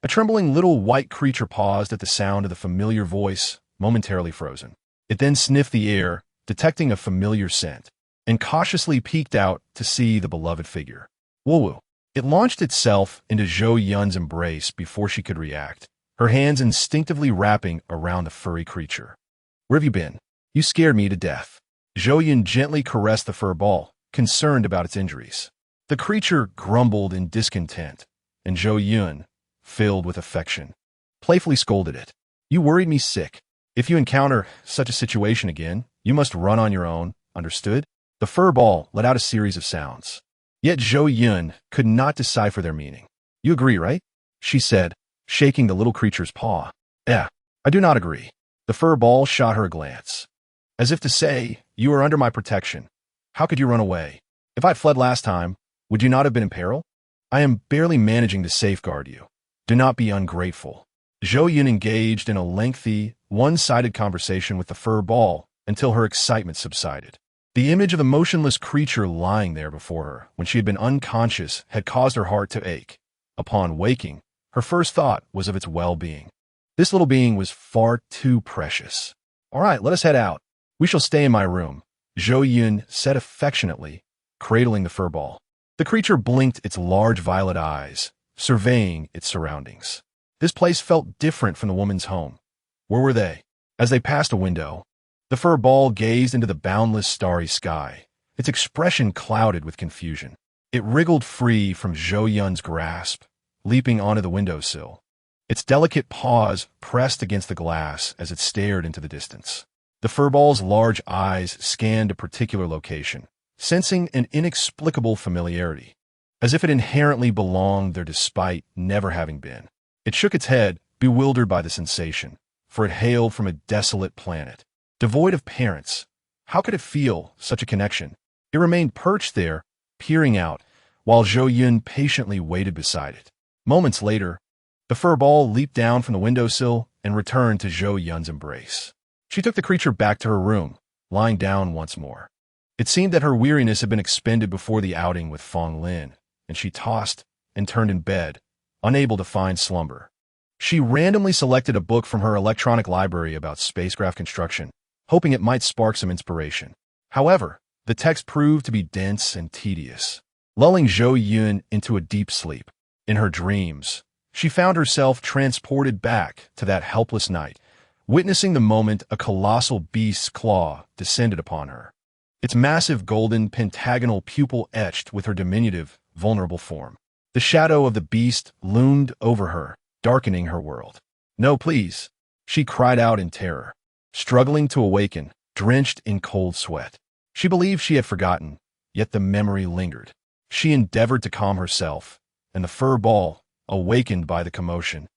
A trembling little white creature paused at the sound of the familiar voice, momentarily frozen. It then sniffed the air, detecting a familiar scent, and cautiously peeked out to see the beloved figure. Woo-woo. It launched itself into Zhou Yun's embrace before she could react, her hands instinctively wrapping around the furry creature. Where have you been? You scared me to death. Zhou Yun gently caressed the fur ball, concerned about its injuries. The creature grumbled in discontent, and Zhou Yun, filled with affection, playfully scolded it. You worried me sick. If you encounter such a situation again, you must run on your own, understood? The fur ball let out a series of sounds. Yet Zhou Yun could not decipher their meaning. You agree, right? She said, shaking the little creature's paw. I do not agree. The fur ball shot her a glance. As if to say, you are under my protection. How could you run away? If I had fled last time, would you not have been in peril? I am barely managing to safeguard you. Do not be ungrateful. Zhou Yun engaged in a lengthy, one-sided conversation with the fur ball until her excitement subsided. The image of the motionless creature lying there before her when she had been unconscious had caused her heart to ache. Upon waking, her first thought was of its well-being. This little being was far too precious. All right, let us head out. We shall stay in my room, Zhou Yun said affectionately, cradling the fur ball. The creature blinked its large violet eyes, surveying its surroundings. This place felt different from the woman's home. Where were they? As they passed a window, the fur ball gazed into the boundless starry sky, its expression clouded with confusion. It wriggled free from Zhou Yun's grasp, leaping onto the windowsill. Its delicate paws pressed against the glass as it stared into the distance. The fur ball's large eyes scanned a particular location, sensing an inexplicable familiarity, as if it inherently belonged there despite never having been. It shook its head, bewildered by the sensation, for it hailed from a desolate planet, devoid of parents. How could it feel such a connection? It remained perched there, peering out, while Zhou Yun patiently waited beside it. Moments later, the fur ball leaped down from the windowsill and returned to Zhou Yun's embrace. She took the creature back to her room, lying down once more. It seemed that her weariness had been expended before the outing with Fong Lin, and she tossed and turned in bed, unable to find slumber. She randomly selected a book from her electronic library about spacecraft construction, hoping it might spark some inspiration. However, the text proved to be dense and tedious, lulling Zhou Yun into a deep sleep. In her dreams, she found herself transported back to that helpless night, witnessing the moment a colossal beast's claw descended upon her, its massive golden pentagonal pupil etched with her diminutive, vulnerable form. The shadow of the beast loomed over her, darkening her world. No, please, she cried out in terror, struggling to awaken, drenched in cold sweat. She believed she had forgotten, yet the memory lingered. She endeavored to calm herself, and the fur ball, awakened by the commotion,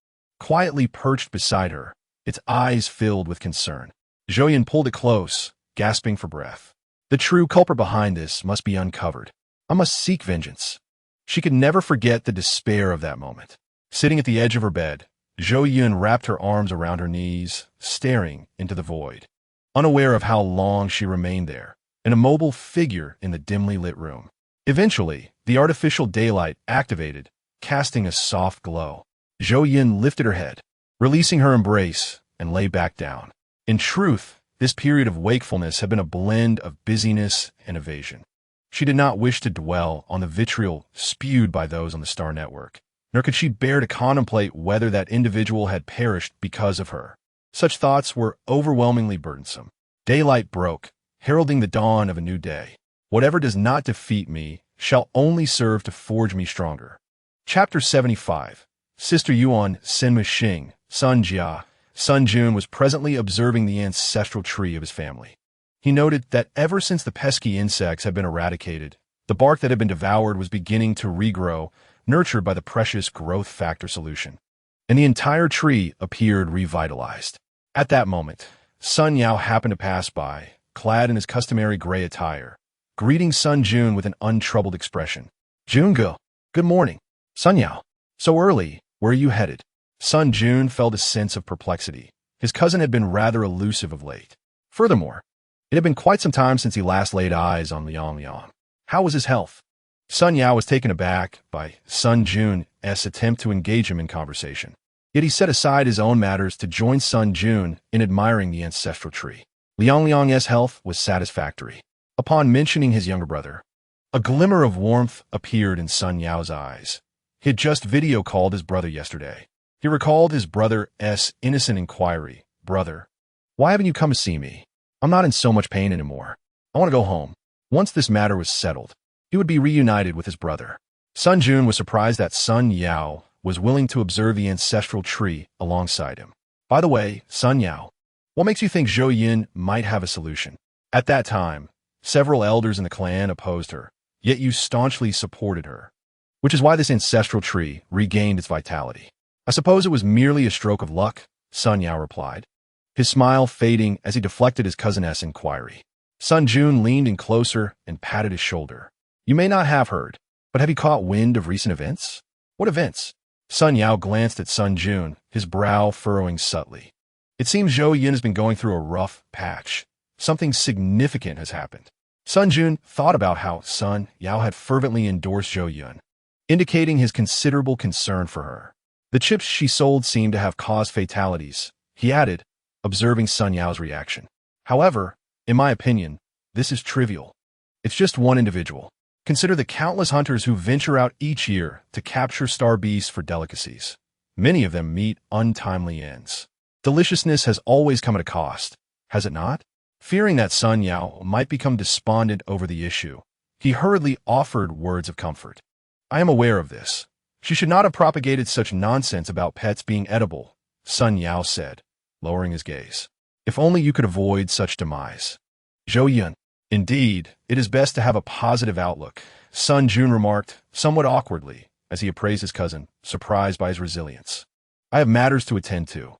quietly perched beside her, its eyes filled with concern. Zhou Yun pulled it close, gasping for breath. The true culprit behind this must be uncovered. I must seek vengeance. She could never forget the despair of that moment. Sitting at the edge of her bed, Zhou Yun wrapped her arms around her knees, staring into the void, unaware of how long she remained there, an immobile figure in the dimly lit room. Eventually, the artificial daylight activated, casting a soft glow. Zhou Yun lifted her head, releasing her embrace, and lay back down. In truth, this period of wakefulness had been a blend of busyness and evasion. She did not wish to dwell on the vitriol spewed by those on the Star Network, nor could she bear to contemplate whether that individual had perished because of her. Such thoughts were overwhelmingly burdensome. Daylight broke, heralding the dawn of a new day. Whatever does not defeat me shall only serve to forge me stronger. Chapter 75. Sister Yuan Senma Xing, Sun Jia. Sun Jun was presently observing the ancestral tree of his family. He noted that ever since the pesky insects had been eradicated, the bark that had been devoured was beginning to regrow, nurtured by the precious growth factor solution, and the entire tree appeared revitalized. At that moment, Sun Yao happened to pass by, clad in his customary gray attire, greeting Sun Jun with an untroubled expression. Junge, Good morning. Sun Yao. So early, where are you headed? Sun Jun felt a sense of perplexity. His cousin had been rather elusive of late. Furthermore, it had been quite some time since he last laid eyes on Liang Liang. How was his health? Sun Yao was taken aback by Sun Jun's attempt to engage him in conversation. Yet he set aside his own matters to join Sun Jun in admiring the ancestral tree. Liang Liang's health was satisfactory. Upon mentioning his younger brother, a glimmer of warmth appeared in Sun Yao's eyes. He had just video called his brother yesterday. He recalled his brother's innocent inquiry. Brother, why haven't you come to see me? I'm not in so much pain anymore. I want to go home. Once this matter was settled, he would be reunited with his brother. Sun Jun was surprised that Sun Yao was willing to observe the ancestral tree alongside him. By the way, Sun Yao, what makes you think Zhou Yun might have a solution? At that time, several elders in the clan opposed her, yet you staunchly supported her, which is why this ancestral tree regained its vitality. I suppose it was merely a stroke of luck, Sun Yao replied, his smile fading as he deflected his cousin's inquiry. Sun Jun leaned in closer and patted his shoulder. You may not have heard, but have you caught wind of recent events? What events? Sun Yao glanced at Sun Jun, his brow furrowing subtly. It seems Zhou Yun has been going through a rough patch. Something significant has happened. Sun Jun thought about how Sun Yao had fervently endorsed Zhou Yun, indicating his considerable concern for her. The chips she sold seemed to have caused fatalities, he added, observing Sun Yao's reaction. However, in my opinion, this is trivial. It's just one individual. Consider the countless hunters who venture out each year to capture star beasts for delicacies. Many of them meet untimely ends. Deliciousness has always come at a cost, has it not? Fearing that Sun Yao might become despondent over the issue, he hurriedly offered words of comfort. I am aware of this. She should not have propagated such nonsense about pets being edible, Sun Yao said, lowering his gaze. If only you could avoid such demise. Zhou Yun. Indeed, it is best to have a positive outlook, Sun Jun remarked, somewhat awkwardly, as he appraised his cousin, surprised by his resilience. I have matters to attend to.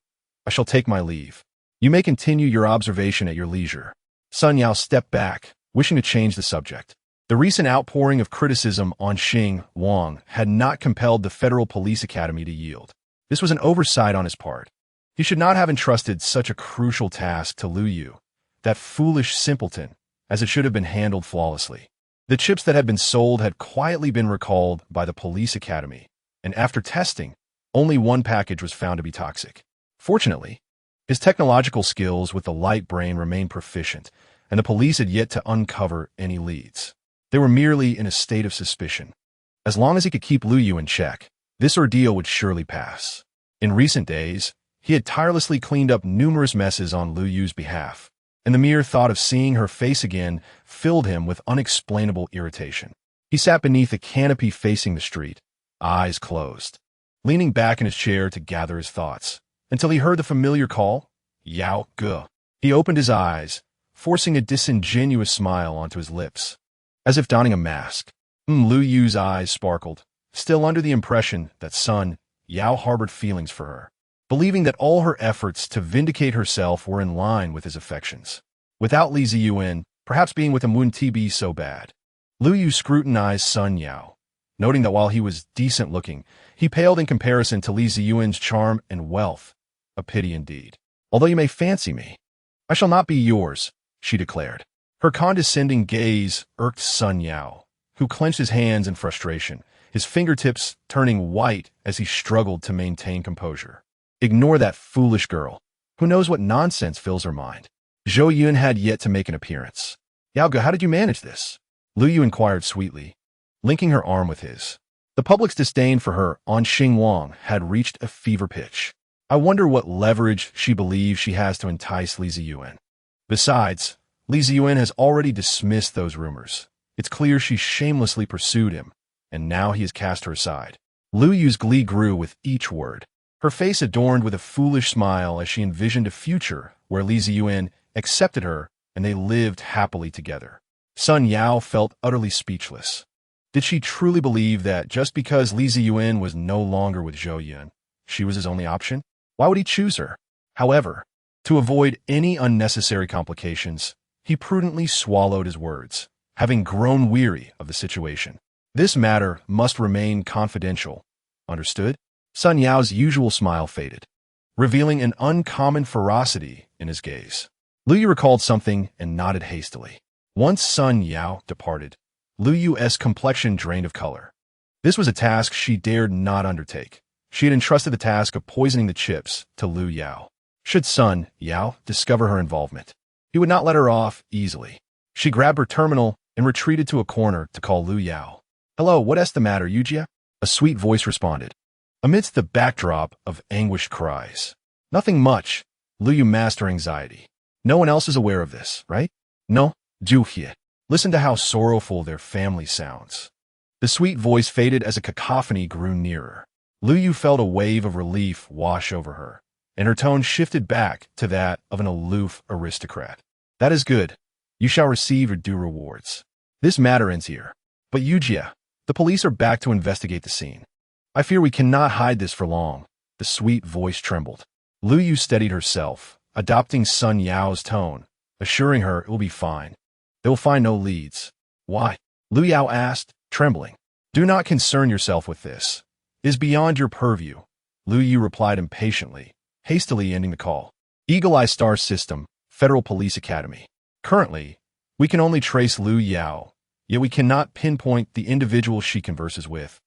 I shall take my leave. You may continue your observation at your leisure. Sun Yao stepped back, wishing to change the subject. The recent outpouring of criticism on Xing Wang had not compelled the Federal Police Academy to yield. This was an oversight on his part. He should not have entrusted such a crucial task to Liu Yu, that foolish simpleton, as it should have been handled flawlessly. The chips that had been sold had quietly been recalled by the Police Academy, and after testing, only one package was found to be toxic. Fortunately, his technological skills with the light brain remained proficient, and the police had yet to uncover any leads. They were merely in a state of suspicion. As long as he could keep Liu Yu in check, this ordeal would surely pass. In recent days, he had tirelessly cleaned up numerous messes on Liu Yu's behalf, and the mere thought of seeing her face again filled him with unexplainable irritation. He sat beneath a canopy facing the street, eyes closed, leaning back in his chair to gather his thoughts, until he heard the familiar call, Yao Ge. He opened his eyes, forcing a disingenuous smile onto his lips, as if donning a mask. Liu Yu's eyes sparkled, still under the impression that Sun Yao harbored feelings for her, believing that all her efforts to vindicate herself were in line with his affections. Without Li Ziyuan, perhaps being with him wouldn't be so bad. Liu Yu scrutinized Sun Yao, noting that while he was decent-looking, he paled in comparison to Li Ziyuan's charm and wealth. A pity indeed. Although you may fancy me, I shall not be yours, she declared. Her condescending gaze irked Sun Yao, who clenched his hands in frustration, his fingertips turning white as he struggled to maintain composure. Ignore that foolish girl. Who knows what nonsense fills her mind? Zhou Yun had yet to make an appearance. Yao Ge, how did you manage this? Liu Yu inquired sweetly, linking her arm with his. The public's disdain for her on Xing Wang had reached a fever pitch. I wonder what leverage she believes she has to entice Li Ziyuan. Besides, Li Ziyuan has already dismissed those rumors. It's clear she shamelessly pursued him, and now he has cast her aside. Liu Yu's glee grew with each word, her face adorned with a foolish smile as she envisioned a future where Li Ziyuan accepted her and they lived happily together. Sun Yao felt utterly speechless. Did she truly believe that just because Li Ziyuan was no longer with Zhou Yun, she was his only option? Why would he choose her? However, to avoid any unnecessary complications, he prudently swallowed his words, having grown weary of the situation. This matter must remain confidential. Understood? Sun Yao's usual smile faded, revealing an uncommon ferocity in his gaze. Lu Yu recalled something and nodded hastily. Once Sun Yao departed, Lu Yu's complexion drained of color. This was a task she dared not undertake. She had entrusted the task of poisoning the chips to Lu Yao. Should Sun Yao discover her involvement, he would not let her off easily. She grabbed her terminal and retreated to a corner to call Lu Yao. "Hello, what's the matter, Yujia?" A sweet voice responded, amidst the backdrop of anguished cries. "Nothing much." Lu Yu masked her anxiety. "No one else is aware of this, right?" "No, Zhou. Listen to how sorrowful their family sounds." The sweet voice faded as a cacophony grew nearer. Lu Yu felt a wave of relief wash over her, and her tone shifted back to that of an aloof aristocrat. "That is good. You shall receive your due rewards. This matter ends here. But Yujia, the police are back to investigate the scene. I fear we cannot hide this for long." The sweet voice trembled. Lu Yu steadied herself, adopting Sun Yao's tone, assuring her it will be fine. They will find no leads. "Why?" Lu Yao asked, trembling. "Do not concern yourself with this. It is beyond your purview." Lu Yu replied impatiently, hastily ending the call. Eagle Eye Star System, Federal Police Academy. Currently, we can only trace Lu Yao, yet we cannot pinpoint the individual she converses with,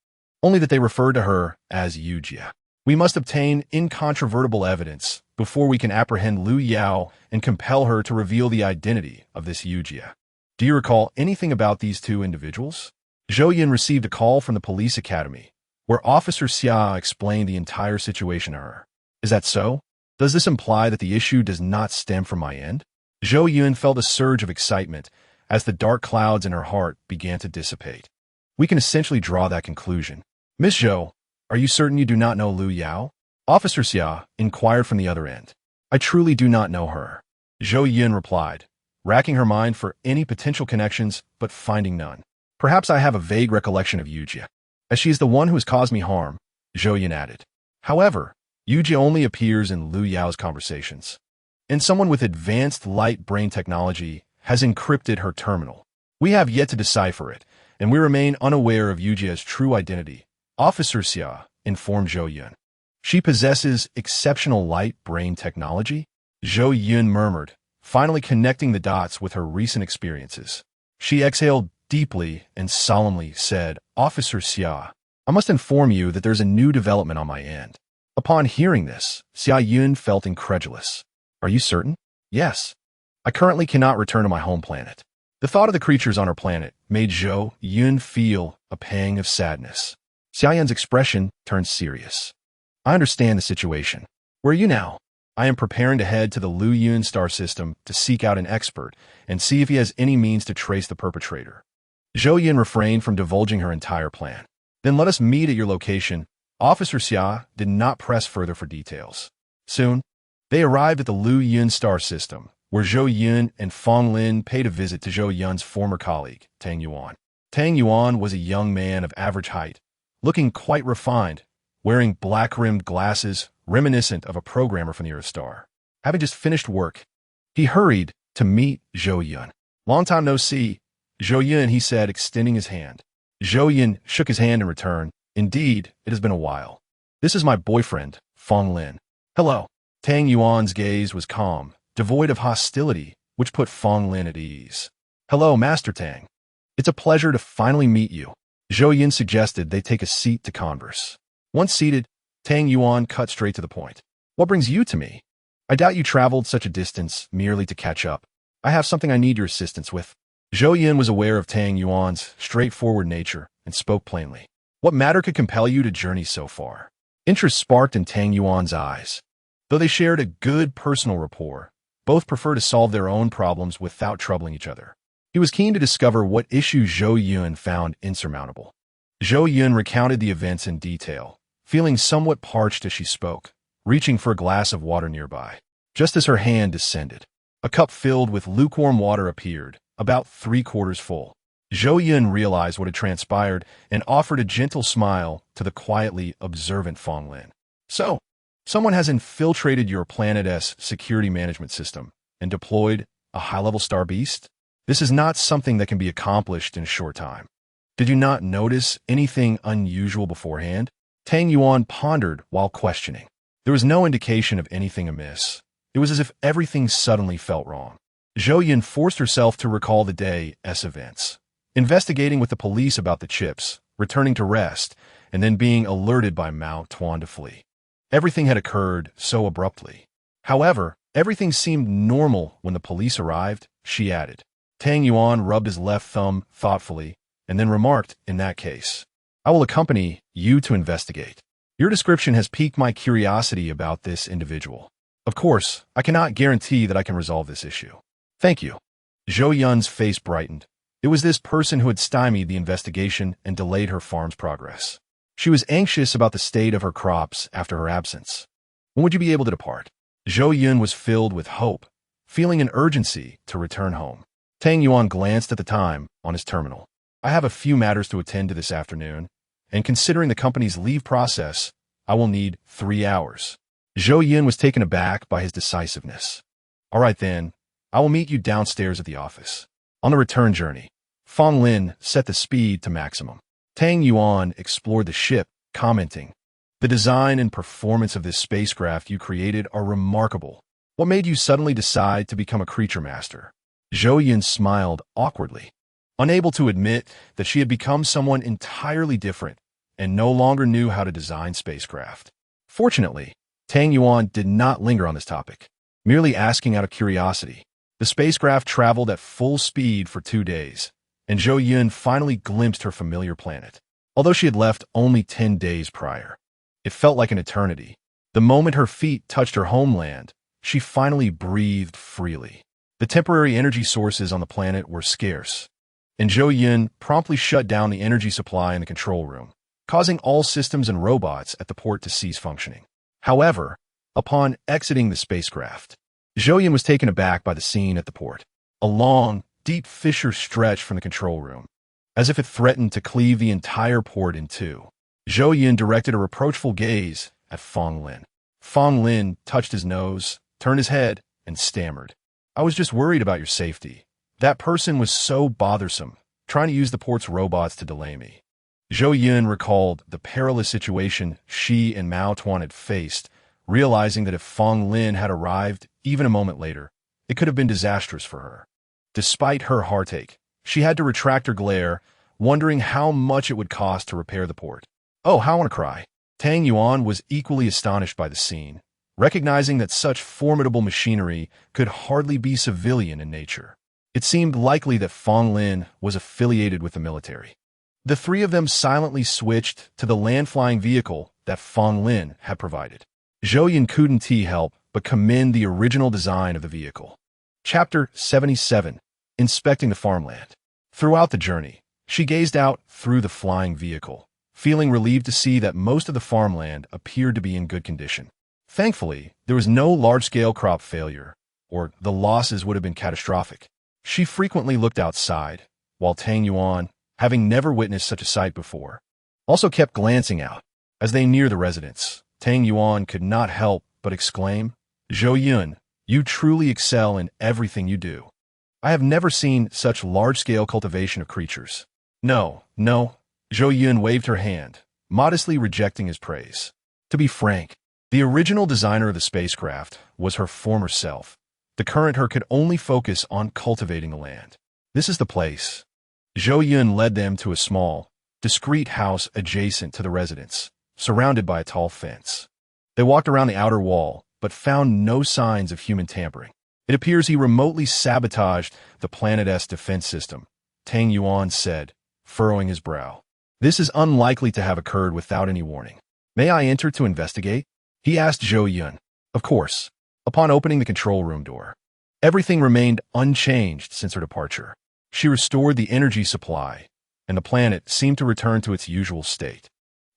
only that they refer to her as Yujia. We must obtain incontrovertible evidence before we can apprehend Lu Yao and compel her to reveal the identity of this Yujia. Do you recall anything about these two individuals? Zhou Yun received a call from the police academy, where Officer Xia explained the entire situation to her. Is that so? Does this imply that the issue does not stem from my end? Zhou Yun felt a surge of excitement as the dark clouds in her heart began to dissipate. We can essentially draw that conclusion. "Miss Zhou, are you certain you do not know Lu Yao?" Officer Xia inquired from the other end. "I truly do not know her," Zhou Yun replied, racking her mind for any potential connections but finding none. "Perhaps I have a vague recollection of Yujia, as she is the one who has caused me harm," Zhou Yun added. "However, Yujia only appears in Lu Yao's conversations, and someone with advanced light brain technology has encrypted her terminal. We have yet to decipher it, and we remain unaware of Yujia's true identity," Officer Xia informed Zhou Yun. "She possesses exceptional light brain technology?" Zhou Yun murmured, finally connecting the dots with her recent experiences. She exhaled deeply and solemnly said, "Officer Xia, I must inform you that there's a new development on my end." Upon hearing this, Xia Yun felt incredulous. "Are you certain?" "Yes. I currently cannot return to my home planet." The thought of the creatures on her planet made Zhou Yun feel a pang of sadness. Xia Yun's expression turned serious. "I understand the situation. Where are you now?" "I am preparing to head to the Lu Yun star system to seek out an expert and see if he has any means to trace the perpetrator." Zhou Yun refrained from divulging her entire plan. "Then let us meet at your location." Officer Xia did not press further for details. Soon, they arrived at the Lu Yun star system, where Zhou Yun and Fong Lin paid a visit to Zhou Yun's former colleague, Tang Yuan. Tang Yuan was a young man of average height, looking quite refined, wearing black-rimmed glasses reminiscent of a programmer from the Earth star. Having just finished work, he hurried to meet Zhou Yun. "Long time no see, Zhou Yun," he said, extending his hand. Zhou Yun shook his hand in return. "Indeed, it has been a while. This is my boyfriend, Fong Lin." "Hello." Tang Yuan's gaze was calm, devoid of hostility, which put Fong Lin at ease. "Hello, Master Tang. It's a pleasure to finally meet you." Zhou Yun suggested they take a seat to converse. Once seated, Tang Yuan cut straight to the point. "What brings you to me? I doubt you traveled such a distance merely to catch up. I have something I need your assistance with." Zhou Yun was aware of Tang Yuan's straightforward nature and spoke plainly. "What matter could compel you to journey so far?" Interest sparked in Tang Yuan's eyes. Though they shared a good personal rapport, both preferred to solve their own problems without troubling each other. He was keen to discover what issues Zhou Yun found insurmountable. Zhou Yun recounted the events in detail, feeling somewhat parched as she spoke, reaching for a glass of water nearby. Just as her hand descended, a cup filled with lukewarm water appeared, about 3/4 full. Zhou Yun realized what had transpired and offered a gentle smile to the quietly observant Fong Lin. "So, someone has infiltrated your planet's security management system and deployed a high-level star beast? This is not something that can be accomplished in a short time." Did you not notice anything unusual beforehand? Tang Yuan pondered while questioning. There was no indication of anything amiss. It was as if everything suddenly felt wrong. Zhou Yun forced herself to recall the day's events. Investigating with the police about the chips, returning to rest, and then being alerted by Mao Tuan to flee. Everything had occurred so abruptly. However, everything seemed normal when the police arrived, she added. Tang Yuan rubbed his left thumb thoughtfully and then remarked, in that case, I will accompany you to investigate. Your description has piqued my curiosity about this individual. Of course, I cannot guarantee that I can resolve this issue. Thank you. Zhou Yun's face brightened. It was this person who had stymied the investigation and delayed her farm's progress. She was anxious about the state of her crops after her absence. When would you be able to depart? Zhou Yun was filled with hope, feeling an urgency to return home. Tang Yuan glanced at the time on his terminal. I have a few matters to attend to this afternoon, and considering the company's leave process, I will need 3 hours. Zhou Yun was taken aback by his decisiveness. All right then, I will meet you downstairs at the office. On the return journey, Fong Lin set the speed to maximum. Tang Yuan explored the ship, commenting, the design and performance of this spacecraft you created are remarkable. What made you suddenly decide to become a creature master? Zhou Yun smiled awkwardly, unable to admit that she had become someone entirely different and no longer knew how to design spacecraft. Fortunately, Tang Yuan did not linger on this topic, merely asking out of curiosity. The spacecraft traveled at full speed for 2 days, and Zhou Yun finally glimpsed her familiar planet. Although she had left only 10 days prior, it felt like an eternity. The moment her feet touched her homeland, she finally breathed freely. The temporary energy sources on the planet were scarce, and Zhou Yun promptly shut down the energy supply in the control room, causing all systems and robots at the port to cease functioning. However, upon exiting the spacecraft, Zhou Yun was taken aback by the scene at the port. A long, deep fissure stretched from the control room, as if it threatened to cleave the entire port in two. Zhou Yun directed a reproachful gaze at Fong Lin. Fong Lin touched his nose, turned his head, and stammered. I was just worried about your safety. That person was so bothersome, trying to use the port's robots to delay me. Zhou Yun recalled the perilous situation she and Mao Tuan had faced, realizing that if Fong Lin had arrived even a moment later, it could have been disastrous for her. Despite her heartache, she had to retract her glare, wondering how much it would cost to repair the port. Oh, how I want to cry. Tang Yuan was equally astonished by the scene, recognizing that such formidable machinery could hardly be civilian in nature. It seemed likely that Fong Lin was affiliated with the military. The three of them silently switched to the land-flying vehicle that Fong Lin had provided. Zhou Yun couldn't help but commend the original design of the vehicle. Chapter 77. Inspecting the farmland. Throughout the journey, she gazed out through the flying vehicle, feeling relieved to see that most of the farmland appeared to be in good condition. Thankfully, there was no large-scale crop failure, or the losses would have been catastrophic. She frequently looked outside, while Tang Yuan, having never witnessed such a sight before, also kept glancing out. As they neared the residence, Tang Yuan could not help but exclaim, Zhou Yun, you truly excel in everything you do. I have never seen such large-scale cultivation of creatures. No, Zhou Yun waved her hand, modestly rejecting his praise. To be frank, the original designer of the spacecraft was her former self. The current her could only focus on cultivating the land. This is the place. Zhou Yun led them to a small, discreet house adjacent to the residence, surrounded by a tall fence. They walked around the outer wall, but found no signs of human tampering. It appears he remotely sabotaged the planet's defense system, Tang Yuan said, furrowing his brow. This is unlikely to have occurred without any warning. May I enter to investigate? He asked Zhou Yun. Of course. Upon opening the control room door, everything remained unchanged since her departure. She restored the energy supply, and the planet seemed to return to its usual state.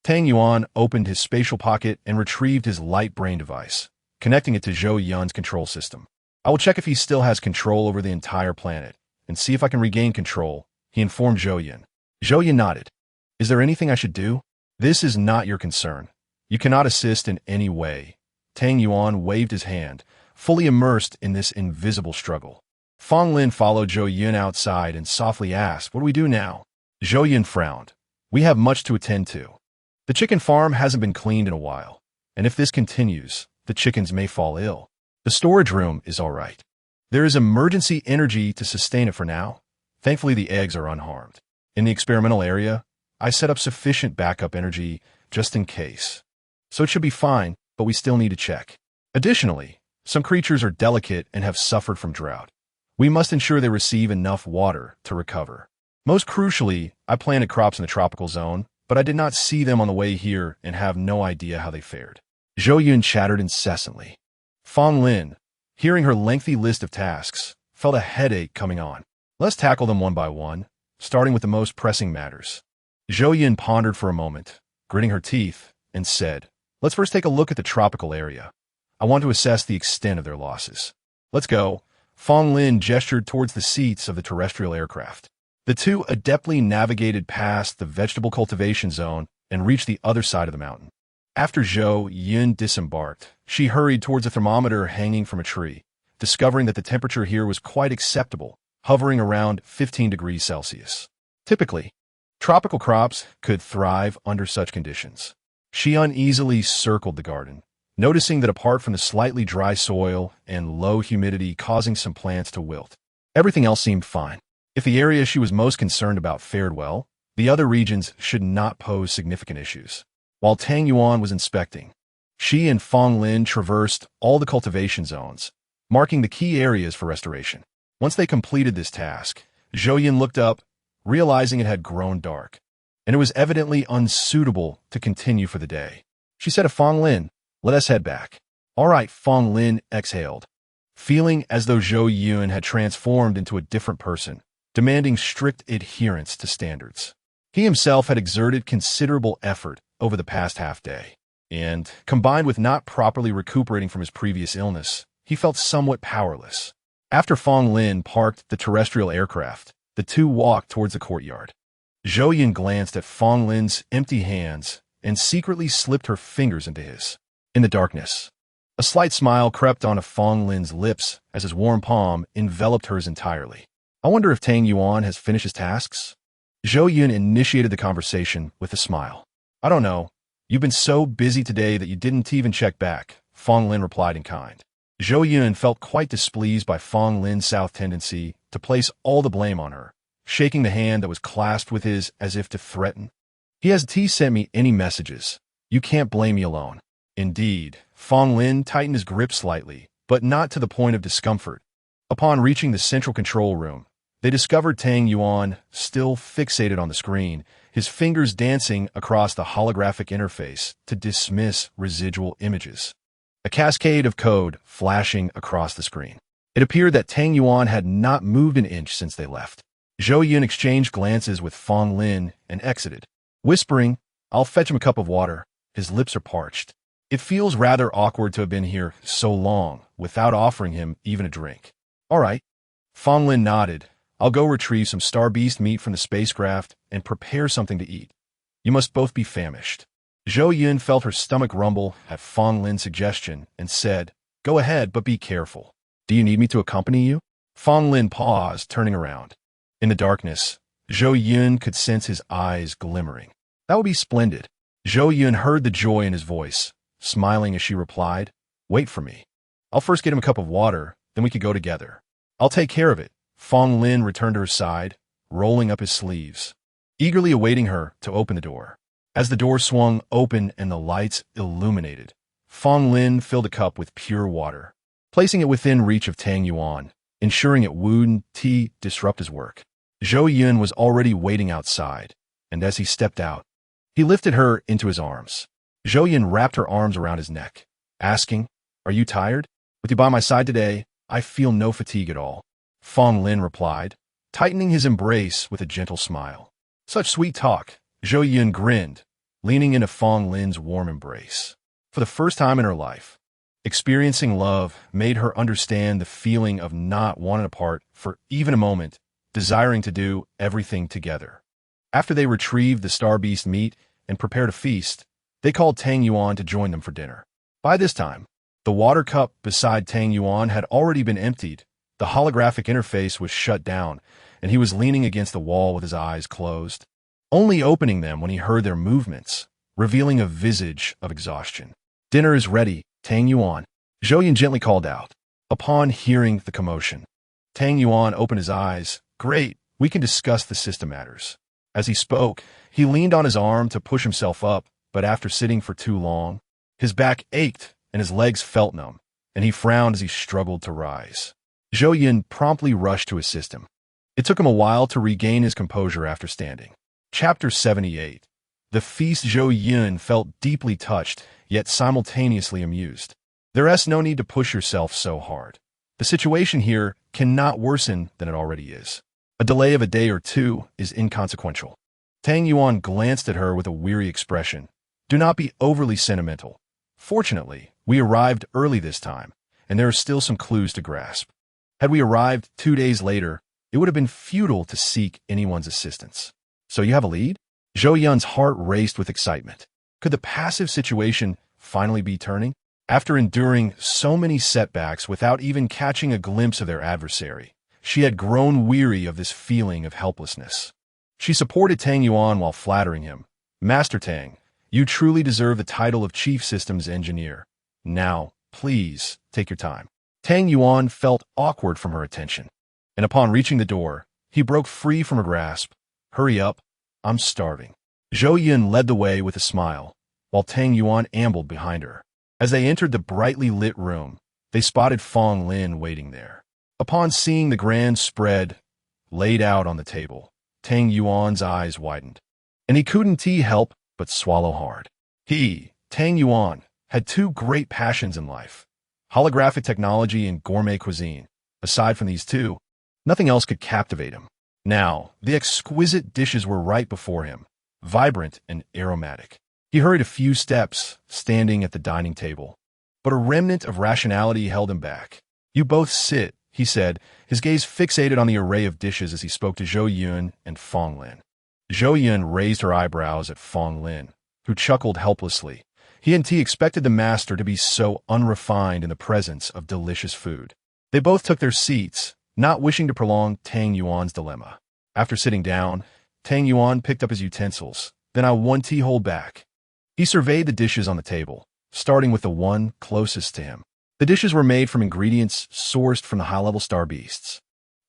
Tang Yuan opened his spatial pocket and retrieved his light brain device, connecting it to Zhou Yun's control system. I will check if he still has control over the entire planet, and see if I can regain control, he informed Zhou Yun. Zhou Yun nodded. Is there anything I should do? This is not your concern. You cannot assist in any way. Tang Yuan waved his hand, fully immersed in this invisible struggle. Fong Lin followed Zhou Yun outside and softly asked, What do we do now? Zhou Yun frowned. We have much to attend to. The chicken farm hasn't been cleaned in a while, and if this continues, the chickens may fall ill. The storage room is all right. There is emergency energy to sustain it for now. Thankfully, the eggs are unharmed. In the experimental area, I set up sufficient backup energy just in case. So it should be fine, but we still need to check. Additionally, some creatures are delicate and have suffered from drought. We must ensure they receive enough water to recover. Most crucially, I planted crops in the tropical zone, but I did not see them on the way here and have no idea how they fared. Zhou Yun chattered incessantly. Fong Lin, hearing her lengthy list of tasks, felt a headache coming on. Let's tackle them one by one, starting with the most pressing matters. Zhou Yun pondered for a moment, gritting her teeth, and said, let's first take a look at the tropical area. I want to assess the extent of their losses. Let's go. Fong Lin gestured towards the seats of the terrestrial aircraft. The two adeptly navigated past the vegetable cultivation zone and reached the other side of the mountain. After Zhou Yun disembarked, she hurried towards a thermometer hanging from a tree, discovering that the temperature here was quite acceptable, hovering around 15 degrees Celsius. Typically, tropical crops could thrive under such conditions. She uneasily circled the garden, noticing that apart from the slightly dry soil and low humidity causing some plants to wilt, everything else seemed fine. If the area she was most concerned about fared well, the other regions should not pose significant issues. While Tang Yuan was inspecting, she and Fong Lin traversed all the cultivation zones, marking the key areas for restoration. Once they completed this task, Zhou Yun looked up, realizing it had grown dark, and it was evidently unsuitable to continue for the day. She said to Fong Lin, let us head back. All right, Fong Lin exhaled, feeling as though Zhou Yun had transformed into a different person, demanding strict adherence to standards. He himself had exerted considerable effort over the past half-day, and, combined with not properly recuperating from his previous illness, he felt somewhat powerless. After Fong Lin parked the terrestrial aircraft, the two walked towards the courtyard. Zhou Yun glanced at Fong Lin's empty hands and secretly slipped her fingers into his. In the darkness, a slight smile crept onto Fong Lin's lips as his warm palm enveloped hers entirely. I wonder if Tang Yuan has finished his tasks? Zhou Yun initiated the conversation with a smile. I don't know. You've been so busy today that you didn't even check back, Fong Lin replied in kind. Zhou Yun felt quite displeased by Fong Lin's south tendency to place all the blame on her, shaking the hand that was clasped with his as if to threaten. Has T sent me any messages? You can't blame me alone. Indeed, Fong Lin tightened his grip slightly, but not to the point of discomfort. Upon reaching the central control room, they discovered Tang Yuan still fixated on the screen, his fingers dancing across the holographic interface to dismiss residual images. A cascade of code flashing across the screen. It appeared that Tang Yuan had not moved an inch since they left. Zhou Yun exchanged glances with Fong Lin and exited, whispering, I'll fetch him a cup of water. His lips are parched. It feels rather awkward to have been here so long without offering him even a drink. All right. Fong Lin nodded. I'll go retrieve some star-beast meat from the spacecraft and prepare something to eat. You must both be famished. Zhou Yun felt her stomach rumble at Fong Lin's suggestion and said, Go ahead, but be careful. Do you need me to accompany you? Fong Lin paused, turning around. In the darkness, Zhou Yun could sense his eyes glimmering. That would be splendid. Zhou Yun heard the joy in his voice, smiling as she replied, Wait for me. I'll first get him a cup of water, then we could go together. I'll take care of it. Fong Lin returned to her side, rolling up his sleeves, eagerly awaiting her to open the door. As the door swung open and the lights illuminated, Fong Lin filled a cup with pure water, placing it within reach of Tang Yuan, ensuring it wouldn't disrupt his work. Zhou Yun was already waiting outside, and as he stepped out, he lifted her into his arms. Zhou Yun wrapped her arms around his neck, asking, Are you tired? With you by my side today, I feel no fatigue at all. Fong Lin replied, tightening his embrace with a gentle smile. Such sweet talk. Zhou Yun grinned, leaning into Fong Lin's warm embrace. For the first time in her life, experiencing love made her understand the feeling of not wanting apart for even a moment, desiring to do everything together. After they retrieved the star-beast meat and prepared a feast, they called Tang Yuan to join them for dinner. By this time, the water cup beside Tang Yuan had already been emptied, the holographic interface was shut down, and he was leaning against the wall with his eyes closed, only opening them when he heard their movements, revealing a visage of exhaustion. "Dinner is ready, Tang Yuan," Zhou Yun gently called out. Upon hearing the commotion, Tang Yuan opened his eyes. "Great, we can discuss the system matters." As he spoke, he leaned on his arm to push himself up, but after sitting for too long, his back ached and his legs felt numb, and he frowned as he struggled to rise. Zhou Yun promptly rushed to assist him. It took him a while to regain his composure after standing. Chapter 78. The feast. Zhou Yun felt deeply touched, yet simultaneously amused. There's no need to push yourself so hard. The situation here cannot worsen than it already is. A delay of a day or two is inconsequential. Tang Yuan glanced at her with a weary expression. "Do not be overly sentimental. Fortunately, we arrived early this time, and there are still some clues to grasp. Had we arrived 2 days later, it would have been futile to seek anyone's assistance." "So you have a lead?" Zhou Yun's heart raced with excitement. Could the passive situation finally be turning? After enduring so many setbacks without even catching a glimpse of their adversary, she had grown weary of this feeling of helplessness. She supported Tang Yuan while flattering him. "Master Tang, you truly deserve the title of Chief Systems Engineer. Now, please, take your time." Tang Yuan felt awkward from her attention, and upon reaching the door, he broke free from her grasp. "Hurry up, I'm starving." Zhou Yun led the way with a smile, while Tang Yuan ambled behind her. As they entered the brightly lit room, they spotted Fong Lin waiting there. Upon seeing the grand spread laid out on the table, Tang Yuan's eyes widened, and he couldn't help but swallow hard. He, Tang Yuan, had two great passions in life: holographic technology and gourmet cuisine. Aside from these two, nothing else could captivate him. Now, the exquisite dishes were right before him, vibrant and aromatic. He hurried a few steps, standing at the dining table, but a remnant of rationality held him back. "You both sit," he said, his gaze fixated on the array of dishes as he spoke to Zhou Yun and Fong Lin. Zhou Yun raised her eyebrows at Fong Lin, who chuckled helplessly. He expected the master to be so unrefined in the presence of delicious food. They both took their seats, not wishing to prolong Tang Yuan's dilemma. After sitting down, Tang Yuan picked up his utensils. "Then I won't hold back." He surveyed the dishes on the table, starting with the one closest to him. The dishes were made from ingredients sourced from the high-level star beasts.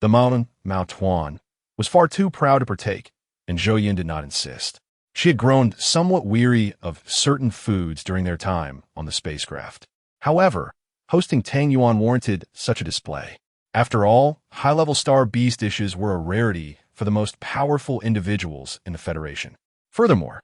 The Mao Tuan was far too proud to partake, and Zhou Yun did not insist. She had grown somewhat weary of certain foods during their time on the spacecraft. However, hosting Tang Yuan warranted such a display. After all, high-level star beast dishes were a rarity for the most powerful individuals in the Federation. Furthermore,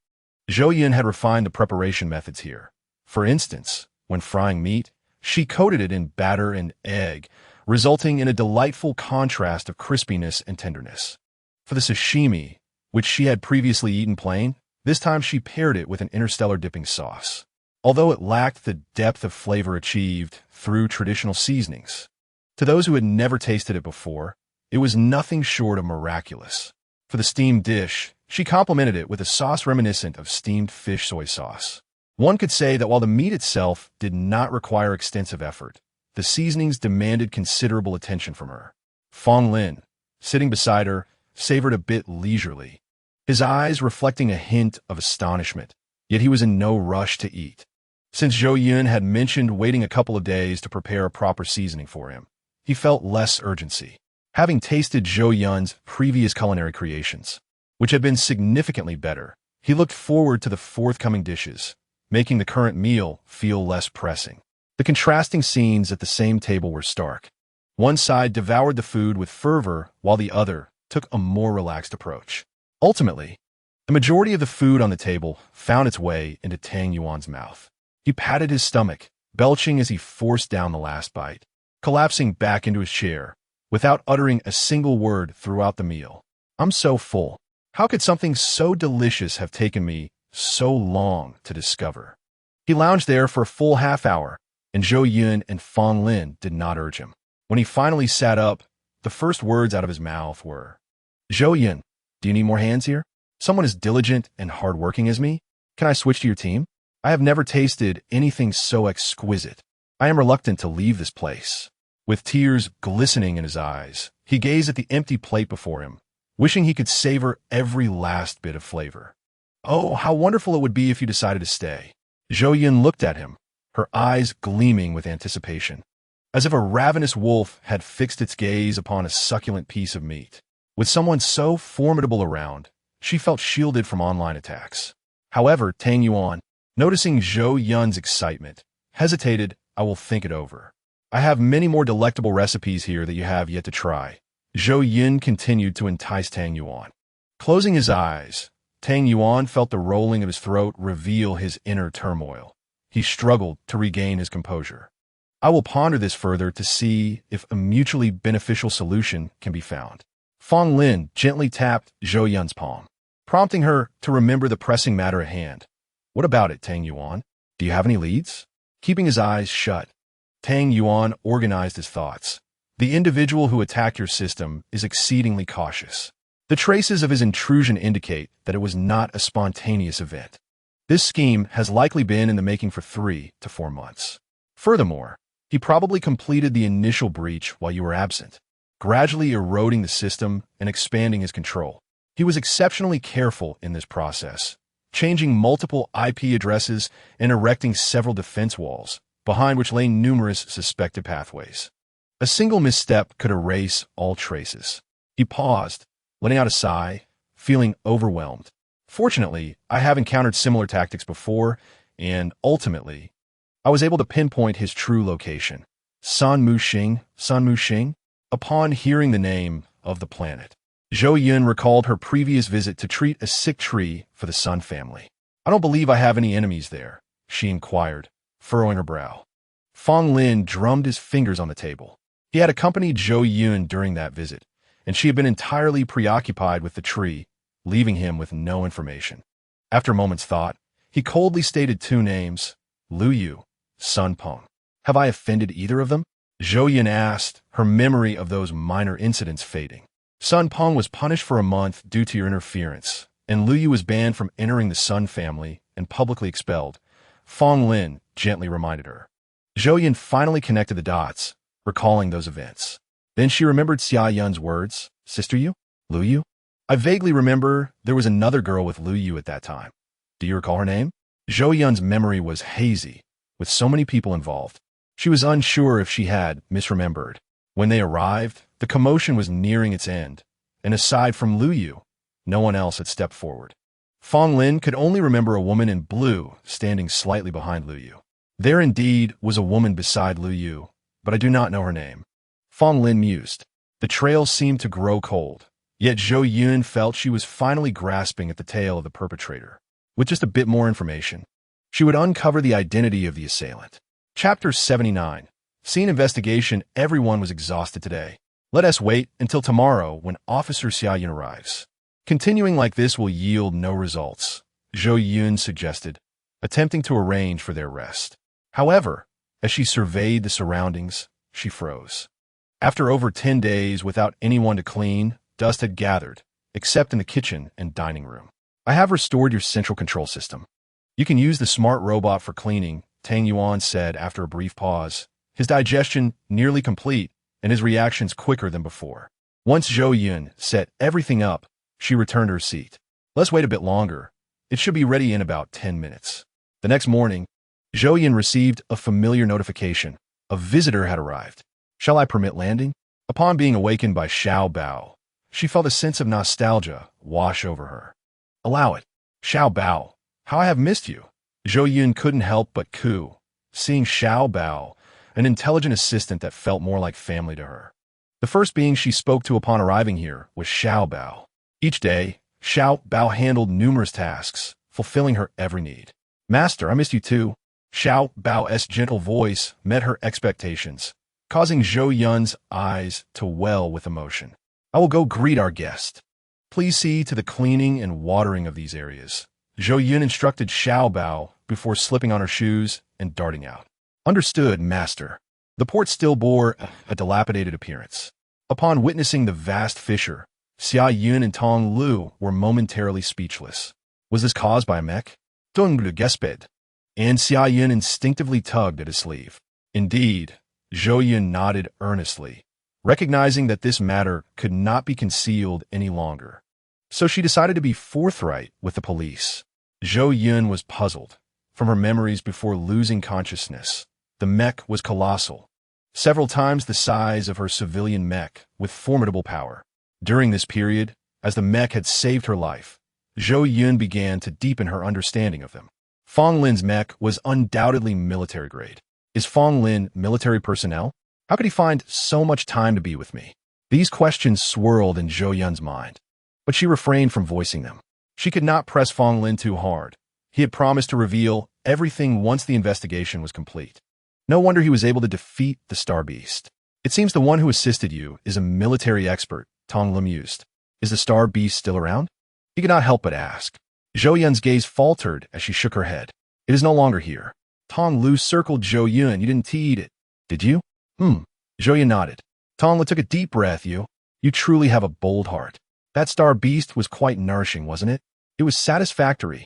Zhou Yun had refined the preparation methods here. For instance, when frying meat, she coated it in batter and egg, resulting in a delightful contrast of crispiness and tenderness. For the sashimi, which she had previously eaten plain, this time she paired it with an interstellar dipping sauce. Although it lacked the depth of flavor achieved through traditional seasonings, to those who had never tasted it before, it was nothing short of miraculous. For the steamed dish, she complemented it with a sauce reminiscent of steamed fish soy sauce. One could say that while the meat itself did not require extensive effort, the seasonings demanded considerable attention from her. Fong Lin, sitting beside her, savored a bit leisurely, his eyes reflecting a hint of astonishment, yet he was in no rush to eat. Since Zhou Yun had mentioned waiting a couple of days to prepare a proper seasoning for him, he felt less urgency. Having tasted Zhou Yun's previous culinary creations, which had been significantly better, he looked forward to the forthcoming dishes, making the current meal feel less pressing. The contrasting scenes at the same table were stark. One side devoured the food with fervor, while the other took a more relaxed approach. Ultimately, the majority of the food on the table found its way into Tang Yuan's mouth. He patted his stomach, belching as he forced down the last bite, collapsing back into his chair, without uttering a single word throughout the meal. "I'm so full. How could something so delicious have taken me so long to discover?" He lounged there for a full half hour, and Zhou Yun and Fong Lin did not urge him. When he finally sat up, the first words out of his mouth were, "Zhou Yun, do you need more hands here? Someone as diligent and hardworking as me? Can I switch to your team? I have never tasted anything so exquisite. I am reluctant to leave this place." With tears glistening in his eyes, He gazed at the empty plate before him, wishing he could savor every last bit of flavor. "Oh, how wonderful it would be if you decided to stay." Zhou Yun looked at him, her eyes gleaming with anticipation, as if a ravenous wolf had fixed its gaze upon a succulent piece of meat. With someone so formidable around, she felt shielded from online attacks. However, Tang Yuan, noticing Zhou Yun's excitement, hesitated. "I will think it over. I have many more delectable recipes here that you have yet to try." Zhou Yun continued to entice Tang Yuan. Closing his eyes, Tang Yuan felt the rolling of his throat reveal his inner turmoil. He struggled to regain his composure. "I will ponder this further to see if a mutually beneficial solution can be found." Fong Lin gently tapped Zhou Yun's palm, prompting her to remember the pressing matter at hand. "What about it, Tang Yuan? Do you have any leads?" Keeping his eyes shut, Tang Yuan organized his thoughts. "The individual who attacked your system is exceedingly cautious. The traces of his intrusion indicate that it was not a spontaneous event. This scheme has likely been in the making for 3 to 4 months. Furthermore, he probably completed the initial breach while you were absent, gradually eroding the system and expanding his control. He was exceptionally careful in this process, changing multiple IP addresses and erecting several defense walls, behind which lay numerous suspected pathways. A single misstep could erase all traces." He paused, letting out a sigh, feeling overwhelmed. "Fortunately, I have encountered similar tactics before, and ultimately, I was able to pinpoint his true location. Sun Muxing. Upon hearing the name of the planet, Zhou Yun recalled her previous visit to treat a sick tree for the Sun family. "I don't believe I have any enemies there," she inquired, furrowing her brow. Fong Lin drummed his fingers on the table. He had accompanied Zhou Yun during that visit, and she had been entirely preoccupied with the tree, leaving him with no information. After a moment's thought, he coldly stated 2 names, Lu Yu, Sun Peng. "Have I offended either of them?" Zhou Yun asked, her memory of those minor incidents fading. "Sun Peng was punished for a month due to your interference, and Lu Yu was banned from entering the Sun family and publicly expelled," Fong Lin gently reminded her. Zhou Yun finally connected the dots, recalling those events. Then she remembered Xia Yun's words, "Sister Yu? Lu Yu? I vaguely remember there was another girl with Lu Yu at that time. Do you recall her name?" Zhou Yun's memory was hazy, with so many people involved. She was unsure if she had misremembered. When they arrived, the commotion was nearing its end, and aside from Lu Yu, no one else had stepped forward. Fong Lin could only remember a woman in blue standing slightly behind Lu Yu. There indeed was a woman beside Lu Yu, but I do not know her name. Fong Lin mused. The trail seemed to grow cold, yet Zhou Yun felt she was finally grasping at the tail of the perpetrator. With just a bit more information, she would uncover the identity of the assailant. Chapter 79. Scene investigation. Everyone was exhausted today. Let us wait until tomorrow when Officer Xia Yun arrives. Continuing like this will yield no results, Zhou Yun suggested, attempting to arrange for their rest. However, as she surveyed the surroundings, she froze. After over 10 days without anyone to clean, dust had gathered, except in the kitchen and dining room. "I have restored your central control system. You can use the smart robot for cleaning," Tang Yuan said after a brief pause, his digestion nearly complete and his reactions quicker than before. Once Zhou Yun set everything up, she returned to her seat. "Let's wait a bit longer. It should be ready in about 10 minutes. The next morning, Zhou Yun received a familiar notification. A visitor had arrived. "Shall I permit landing?" Upon being awakened by Xiao Bao, she felt a sense of nostalgia wash over her. "Allow it. Xiao Bao, how I have missed you." Zhou Yun couldn't help but coo, seeing Xiao Bao, an intelligent assistant that felt more like family to her. The first being she spoke to upon arriving here was Xiao Bao. Each day, Xiao Bao handled numerous tasks, fulfilling her every need. "Master, I missed you too." Xiao Bao's gentle voice met her expectations, causing Zhou Yun's eyes to well with emotion. "I will go greet our guest. Please see to the cleaning and watering of these areas." Zhou Yun instructed Xiao Bao before slipping on her shoes and darting out. "Understood, master." The port still bore a dilapidated appearance. Upon witnessing the vast fissure, Xia Yun and Tong Lu were momentarily speechless. Was this caused by a mech? Dung de Gesped. And Xia Yun instinctively tugged at his sleeve. Indeed, Zhou Yun nodded earnestly, recognizing that this matter could not be concealed any longer. So she decided to be forthright with the police. Zhou Yun was puzzled. From her memories before losing consciousness, the mech was colossal, several times the size of her civilian mech, with formidable power. During this period, as the mech had saved her life, Zhou Yun began to deepen her understanding of them. Fong Lin's mech was undoubtedly military grade. Is Fong Lin military personnel? How could he find so much time to be with me? These questions swirled in Zhou Yun's mind, but she refrained from voicing them. She could not press Fong Lin too hard. He had promised to reveal everything once the investigation was complete. No wonder he was able to defeat the Star Beast. It seems the one who assisted you is a military expert, Tong Lu mused. Is the Star Beast still around? He could not help but ask. Zhou Yun's gaze faltered as she shook her head. It is no longer here. Tong Lu circled Zhou Yun. You didn't eat it, did you? Zhou Yun nodded. Tong Lu took a deep breath. You truly have a bold heart. That Star Beast was quite nourishing, wasn't it? It was satisfactory.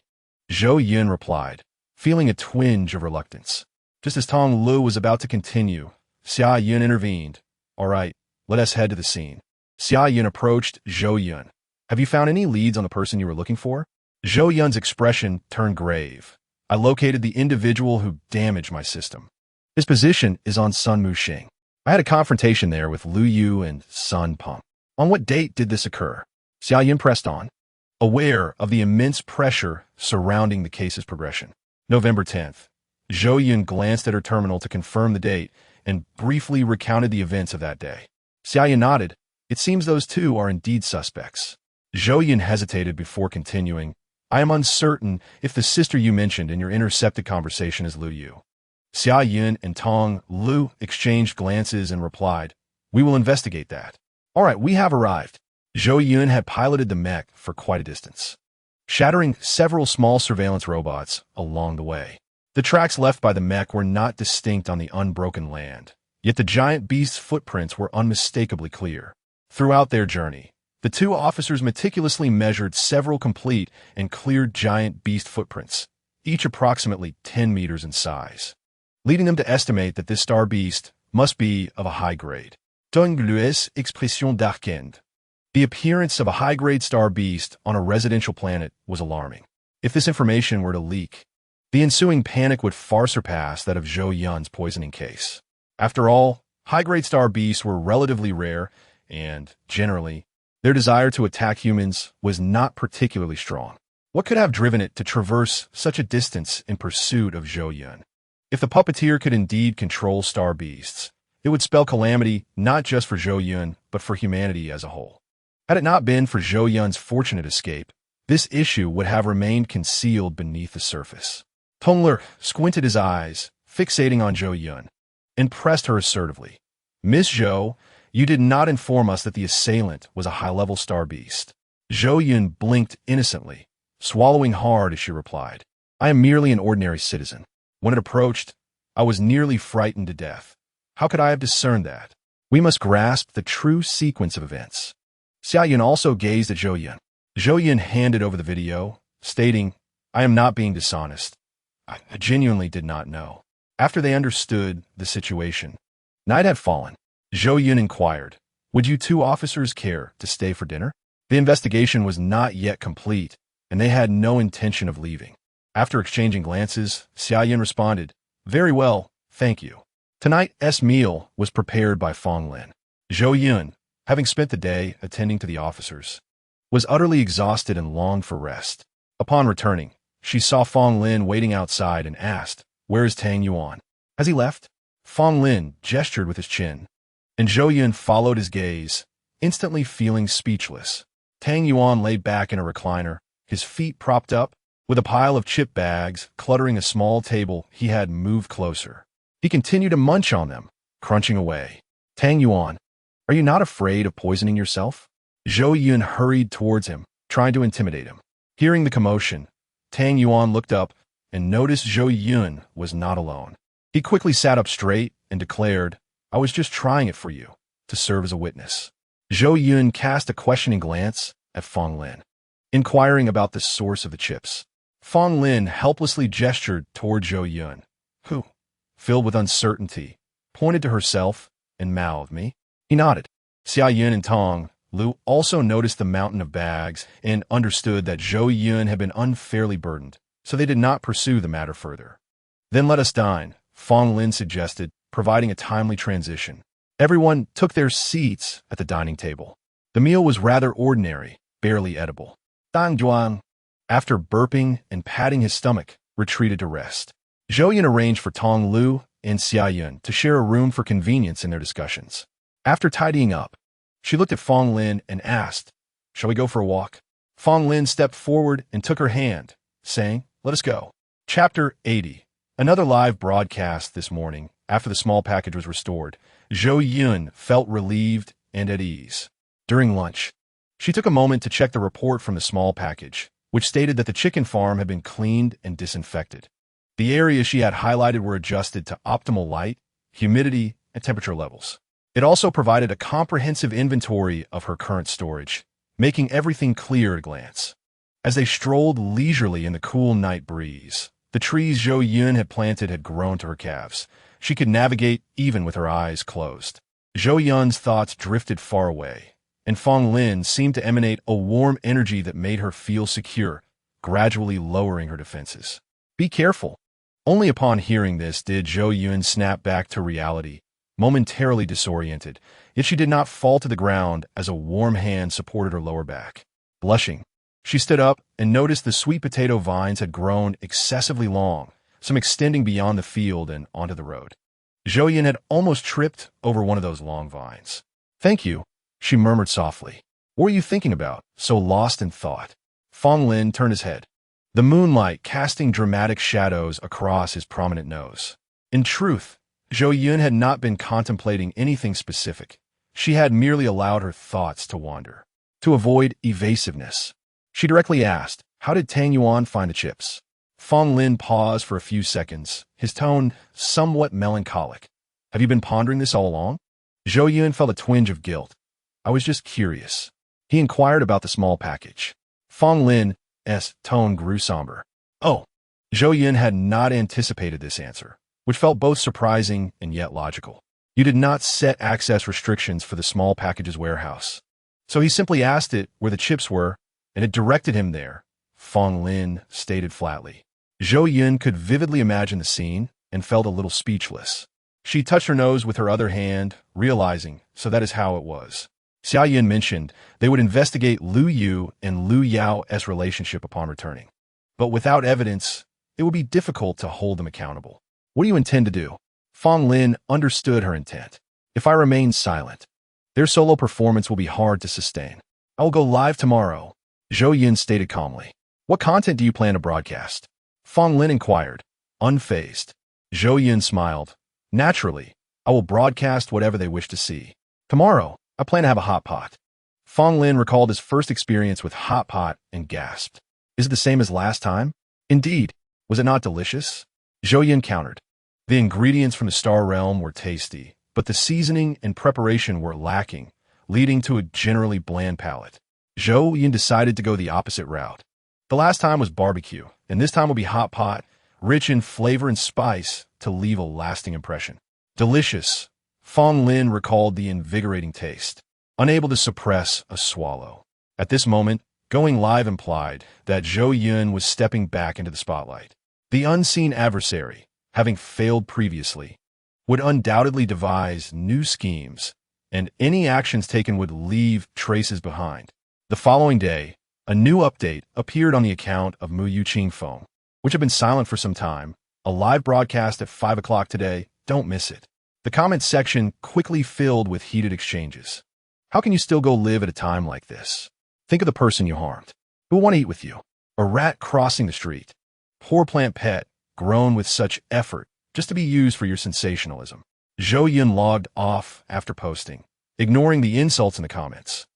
Zhou Yun replied, feeling a twinge of reluctance. Just as Tong Lu was about to continue, Xia Yun intervened. All right, let us head to the scene. Xia Yun approached Zhou Yun. Have you found any leads on the person you were looking for? Zhou Yun's expression turned grave. I located the individual who damaged my system. His position is on Sun Muxing. I had a confrontation there with Lu Yu and Sun Peng. On what date did this occur? Xia Yun pressed on, aware of the immense pressure surrounding the case's progression. November 10th. Zhou Yun glanced at her terminal to confirm the date and briefly recounted the events of that day. Xia Yun nodded. It seems those two are indeed suspects. Zhou Yun hesitated before continuing. I am uncertain if the sister you mentioned in your intercepted conversation is Lu Yu. Xia Yun and Tong Lu exchanged glances and replied, we will investigate that. All right, we have arrived. Zhou Yun had piloted the mech for quite a distance, shattering several small surveillance robots along the way. The tracks left by the mech were not distinct on the unbroken land, yet the giant beast's footprints were unmistakably clear. Throughout their journey, the two officers meticulously measured several complete and clear giant beast footprints, each approximately 10 meters in size, leading them to estimate that this star beast must be of a high grade. Tonglues expression d'arcane. The appearance of a high-grade star beast on a residential planet was alarming. If this information were to leak, the ensuing panic would far surpass that of Zhou Yun's poisoning case. After all, high-grade star beasts were relatively rare, and, generally, their desire to attack humans was not particularly strong. What could have driven it to traverse such a distance in pursuit of Zhou Yun? If the puppeteer could indeed control star beasts, it would spell calamity not just for Zhou Yun, but for humanity as a whole. Had it not been for Zhou Yun's fortunate escape, this issue would have remained concealed beneath the surface. Tongler squinted his eyes, fixating on Zhou Yun, and pressed her assertively. Miss Zhou, you did not inform us that the assailant was a high-level star beast. Zhou Yun blinked innocently, swallowing hard as she replied, I am merely an ordinary citizen. When it approached, I was nearly frightened to death. How could I have discerned that? We must grasp the true sequence of events. Xia Yun also gazed at Zhou Yun. Zhou Yun handed over the video, stating, I am not being dishonest. I genuinely did not know. After they understood the situation, night had fallen. Zhou Yun inquired, would you two officers care to stay for dinner? The investigation was not yet complete, and they had no intention of leaving. After exchanging glances, Xia Yun responded, very well, thank you. Tonight's meal was prepared by Fong Lin. Zhou Yun, having spent the day attending to the officers, was utterly exhausted and longed for rest. Upon returning, she saw Fong Lin waiting outside and asked, where is Tang Yuan? Has he left? Fong Lin gestured with his chin, and Zhou Yun followed his gaze, instantly feeling speechless. Tang Yuan lay back in a recliner, his feet propped up, with a pile of chip bags cluttering a small table he had moved closer. He continued to munch on them, crunching away. Tang Yuan, are you not afraid of poisoning yourself? Zhou Yun hurried towards him, trying to intimidate him. Hearing the commotion, Tang Yuan looked up and noticed Zhou Yun was not alone. He quickly sat up straight and declared, I was just trying it for you, to serve as a witness. Zhou Yun cast a questioning glance at Fong Lin, inquiring about the source of the chips. Fong Lin helplessly gestured toward Zhou Yun, who, filled with uncertainty, pointed to herself and mouthed, me? He nodded. Zhou Yun and Tong Lu also noticed the mountain of bags and understood that Zhou Yun had been unfairly burdened, so they did not pursue the matter further. Then let us dine, Fong Lin suggested, providing a timely transition. Everyone took their seats at the dining table. The meal was rather ordinary, barely edible. Dang Juan, after burping and patting his stomach, retreated to rest. Zhou Yun arranged for Tong Lu and Xia Yun to share a room for convenience in their discussions. After tidying up, she looked at Fong Lin and asked, "Shall we go for a walk?" Fong Lin stepped forward and took her hand, saying, "Let us go." Chapter 80. Another live broadcast this morning. After the small package was restored, Zhou Yun felt relieved and at ease. During lunch, she took a moment to check the report from the small package, which stated that the chicken farm had been cleaned and disinfected. The areas she had highlighted were adjusted to optimal light, humidity, and temperature levels. It also provided a comprehensive inventory of her current storage, making everything clear at a glance. As they strolled leisurely in the cool night breeze, the trees Zhou Yun had planted had grown to her calves. She could navigate even with her eyes closed. Zhou Yun's thoughts drifted far away, and Fong Lin seemed to emanate a warm energy that made her feel secure, gradually lowering her defenses. "Be careful." Only upon hearing this did Zhou Yun snap back to reality, momentarily disoriented, yet she did not fall to the ground as a warm hand supported her lower back. Blushing, she stood up and noticed the sweet potato vines had grown excessively long, some extending beyond the field and onto the road. Zhou Yun had almost tripped over one of those long vines. "Thank you," she murmured softly. "What were you thinking about, so lost in thought?" Fong Lin turned his head, the moonlight casting dramatic shadows across his prominent nose. In truth, Zhou Yun had not been contemplating anything specific. She had merely allowed her thoughts to wander. To avoid evasiveness, she directly asked, "How did Tang Yuan find the chips?" Fong Lin paused for a few seconds, his tone somewhat melancholic. "Have you been pondering this all along?" Zhou Yun felt a twinge of guilt. "I was just curious." He inquired about the small package. Fong Lin's tone grew somber. "Oh." Zhou Yun had not anticipated this answer, which felt both surprising and yet logical. "You did not set access restrictions for the small package's warehouse." So he simply asked it where the chips were, and it directed him there, Fong Lin stated flatly. Zhou Yun could vividly imagine the scene and felt a little speechless. She touched her nose with her other hand, realizing, so that is how it was. Xia Yun mentioned they would investigate Lu Yu and Lu Yao's relationship upon returning. But without evidence, it would be difficult to hold them accountable. "What do you intend to do?" Fong Lin understood her intent. "If I remain silent, their solo performance will be hard to sustain. I will go live tomorrow," Zhou Yun stated calmly. "What content do you plan to broadcast?" Fong Lin inquired, unfazed. Zhou Yun smiled. "Naturally, I will broadcast whatever they wish to see. Tomorrow, I plan to have a hot pot." Fong Lin recalled his first experience with hot pot and gasped. "Is it the same as last time?" "Indeed. Was it not delicious?" Zhou Yun countered. The ingredients from the star realm were tasty, but the seasoning and preparation were lacking, leading to a generally bland palate. Zhou Yun decided to go the opposite route. The last time was barbecue, and this time will be hot pot, rich in flavor and spice to leave a lasting impression. "Delicious." Fong Lin recalled the invigorating taste, unable to suppress a swallow. At this moment, going live implied that Zhou Yun was stepping back into the spotlight. The unseen adversary, having failed previously, would undoubtedly devise new schemes, and any actions taken would leave traces behind. The following day, a new update appeared on the account of Mu Yuqing Feng, which had been silent for some time. A live broadcast at 5 o'clock today. Don't miss it. The comments section quickly filled with heated exchanges. "How can you still go live at a time like this? Think of the person you harmed. Who will want to eat with you? A rat crossing the street. Poor plant pet, grown with such effort, just to be used for your sensationalism." Zhou Yun logged off after posting, ignoring the insults in the comments,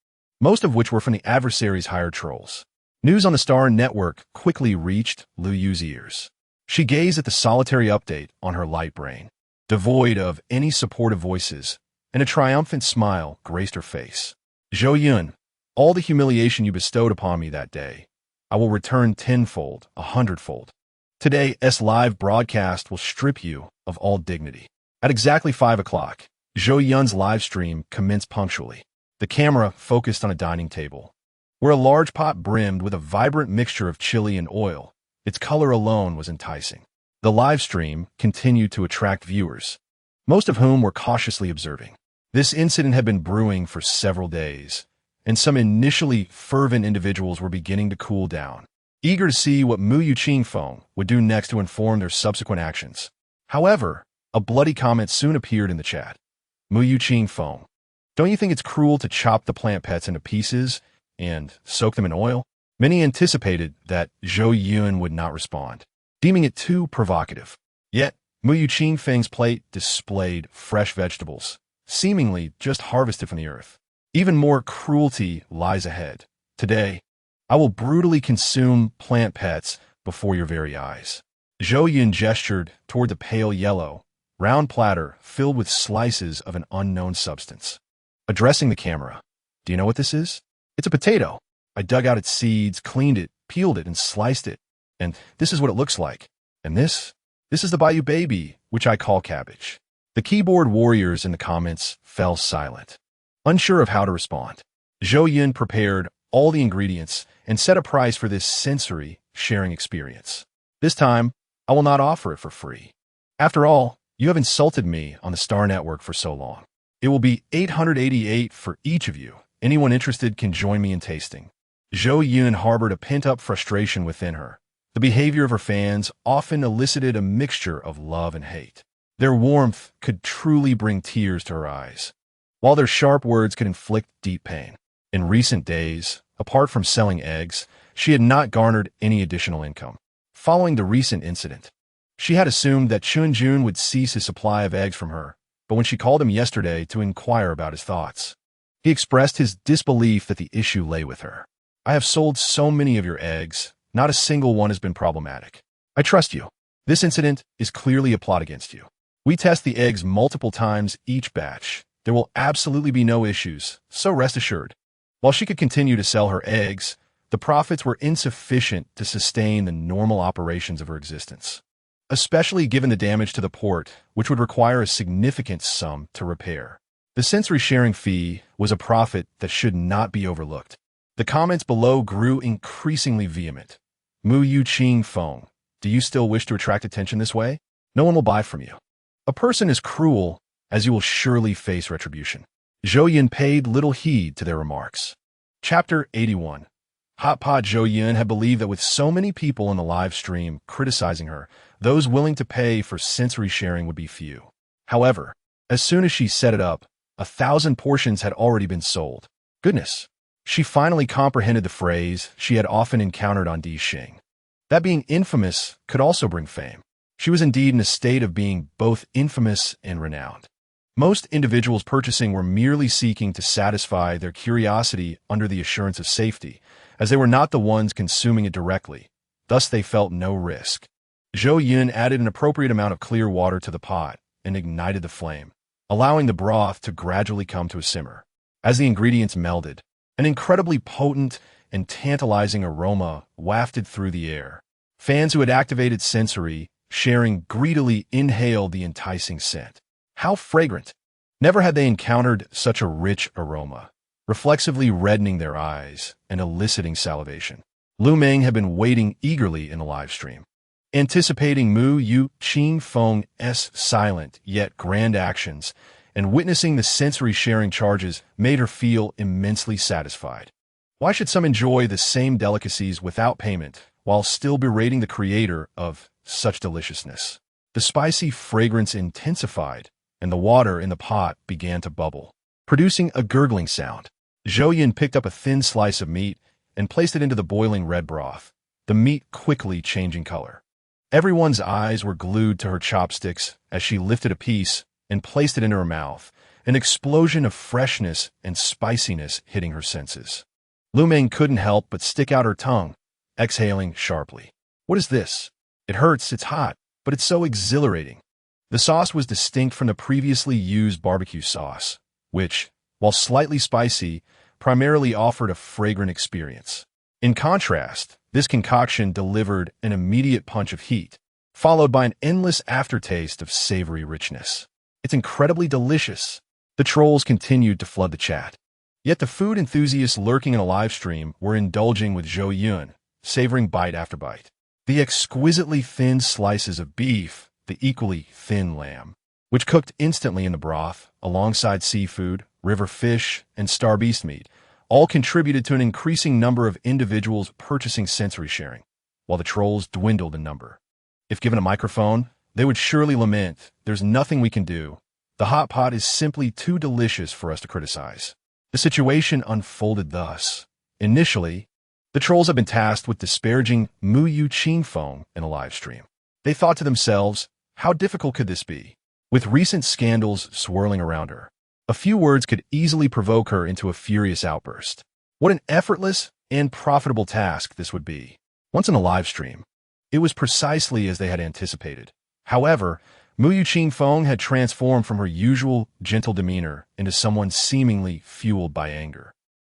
most of which were from the adversary's hired trolls. News on the Star Network quickly reached Lu Yu's ears. She gazed at the solitary update on her light brain, devoid of any supportive voices, and a triumphant smile graced her face. "Zhou Yun, all the humiliation you bestowed upon me that day, I will return tenfold, 100-fold. Today's live broadcast will strip you of all dignity. At exactly 5 o'clock, Zhou Yun's live stream commenced punctually. The camera focused on a dining table, where a large pot brimmed with a vibrant mixture of chili and oil. Its color alone was enticing. The live stream continued to attract viewers, most of whom were cautiously observing. This incident had been brewing for several days, and some initially fervent individuals were beginning to cool down, eager to see what Mu Yuqingfeng would do next to inform their subsequent actions. However, a bloody comment soon appeared in the chat. Mu Yuqingfeng, don't you think it's cruel to chop the plant pets into pieces and soak them in oil? Many anticipated that Zhou Yun would not respond, deeming it too provocative. Yet, Mu Yuqingfeng's plate displayed fresh vegetables, seemingly just harvested from the earth. Even more cruelty lies ahead. Today, I will brutally consume plant pets before your very eyes. Zhou Yun gestured toward the pale yellow, round platter filled with slices of an unknown substance. Addressing the camera, do you know what this is? It's a potato. I dug out its seeds, cleaned it, peeled it, and sliced it. And this is what it looks like. And this is the Bayou baby, which I call cabbage. The keyboard warriors in the comments fell silent, unsure of how to respond. Zhou Yun prepared all the ingredients and set a price for this sensory sharing experience. This time, I will not offer it for free. After all, you have insulted me on the Star Network for so long. It will be $888 for each of you. Anyone interested can join me in tasting. Zhou Yun harbored a pent-up frustration within her. The behavior of her fans often elicited a mixture of love and hate. Their warmth could truly bring tears to her eyes, while their sharp words could inflict deep pain. In recent days, apart from selling eggs, she had not garnered any additional income. Following the recent incident, she had assumed that Chun-Jun would cease his supply of eggs from her, but when she called him yesterday to inquire about his thoughts, he expressed his disbelief that the issue lay with her. I have sold so many of your eggs, not a single one has been problematic. I trust you. This incident is clearly a plot against you. We test the eggs multiple times each batch. There will absolutely be no issues, so rest assured. While she could continue to sell her eggs, the profits were insufficient to sustain the normal operations of her existence, especially given the damage to the port, which would require a significant sum to repair. The sensory sharing fee was a profit that should not be overlooked. The comments below grew increasingly vehement. Mu Yuqingfeng, do you still wish to attract attention this way? No one will buy from you. A person is cruel, as you will surely face retribution. Zhou Yun paid little heed to their remarks. Chapter 81. Hot Pot Zhou Yun had believed that with so many people in the live stream criticizing her, those willing to pay for sensory sharing would be few. However, as soon as she set it up, 1,000 portions had already been sold. Goodness! She finally comprehended the phrase she had often encountered on Dixing. That being infamous could also bring fame. She was indeed in a state of being both infamous and renowned. Most individuals purchasing were merely seeking to satisfy their curiosity under the assurance of safety, as they were not the ones consuming it directly. Thus they felt no risk. Zhou Yun added an appropriate amount of clear water to the pot and ignited the flame, allowing the broth to gradually come to a simmer. As the ingredients melded, an incredibly potent and tantalizing aroma wafted through the air. Fans who had activated sensory sharing greedily inhaled the enticing scent. How fragrant! Never had they encountered such a rich aroma, reflexively reddening their eyes and eliciting salivation. Lu Meng had been waiting eagerly in the live stream, anticipating Mu Yuqingfeng's silent yet grand actions, and witnessing the sensory sharing charges made her feel immensely satisfied. Why should some enjoy the same delicacies without payment while still berating the creator of such deliciousness? The spicy fragrance intensified, and the water in the pot began to bubble, producing a gurgling sound. Zhou Yun picked up a thin slice of meat and placed it into the boiling red broth, the meat quickly changing color. Everyone's eyes were glued to her chopsticks as she lifted a piece and placed it into her mouth, an explosion of freshness and spiciness hitting her senses. Lu Meng couldn't help but stick out her tongue, exhaling sharply. What is this? It hurts, it's hot, but it's so exhilarating. The sauce was distinct from the previously used barbecue sauce, which, while slightly spicy, primarily offered a fragrant experience. In contrast, this concoction delivered an immediate punch of heat, followed by an endless aftertaste of savory richness. It's incredibly delicious. The trolls continued to flood the chat. Yet the food enthusiasts lurking in a live stream were indulging with Zhou Yun, savoring bite after bite. The exquisitely thin slices of beef, the equally thin lamb, which cooked instantly in the broth, alongside seafood, river fish, and star beast meat, all contributed to an increasing number of individuals purchasing sensory sharing, while the trolls dwindled in number. If given a microphone, they would surely lament, "There's nothing we can do. The hot pot is simply too delicious for us to criticize." The situation unfolded thus. Initially, the trolls had been tasked with disparaging Mu Yu Qing Feng in a live stream. They thought to themselves, how difficult could this be? With recent scandals swirling around her, a few words could easily provoke her into a furious outburst. What an effortless and profitable task this would be. Once in a live stream, it was precisely as they had anticipated. However, Mu Yu Qing Feng had transformed from her usual gentle demeanor into someone seemingly fueled by anger,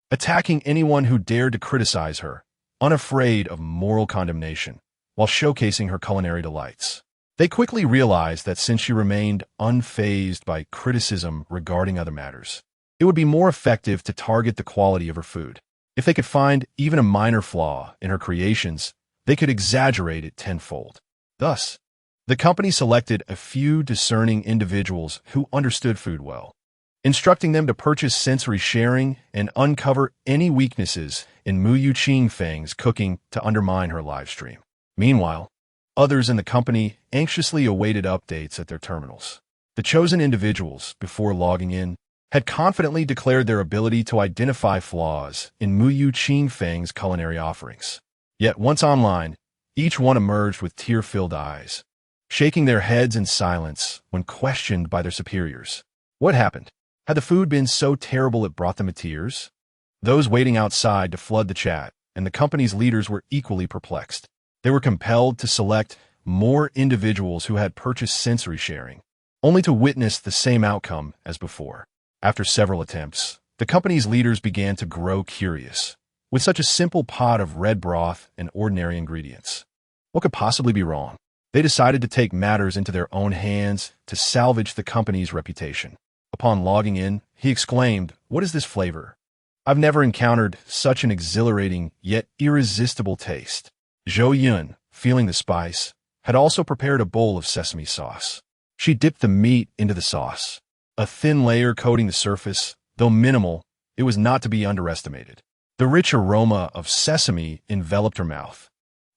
attacking anyone who dared to criticize her, unafraid of moral condemnation, while showcasing her culinary delights. They quickly realized that since she remained unfazed by criticism regarding other matters, it would be more effective to target the quality of her food. If they could find even a minor flaw in her creations, they could exaggerate it tenfold. Thus, the company selected a few discerning individuals who understood food well, instructing them to purchase sensory sharing and uncover any weaknesses in Mu Yu Qing Feng's cooking to undermine her live stream. Meanwhile, others in the company anxiously awaited updates at their terminals. The chosen individuals, before logging in, had confidently declared their ability to identify flaws in Mu Yu Qing Feng's culinary offerings. Yet once online, each one emerged with tear-filled eyes, shaking their heads in silence when questioned by their superiors. What happened? Had the food been so terrible it brought them to tears? Those waiting outside to flood the chat, and the company's leaders were equally perplexed. They were compelled to select more individuals who had purchased sensory sharing, only to witness the same outcome as before. After several attempts, the company's leaders began to grow curious. With such a simple pot of red broth and ordinary ingredients, what could possibly be wrong? They decided to take matters into their own hands to salvage the company's reputation. Upon logging in, he exclaimed, "What is this flavor? I've never encountered such an exhilarating yet irresistible taste." Zhou Yun, feeling the spice, had also prepared a bowl of sesame sauce. She dipped the meat into the sauce. A thin layer coating the surface, though minimal, it was not to be underestimated. The rich aroma of sesame enveloped her mouth,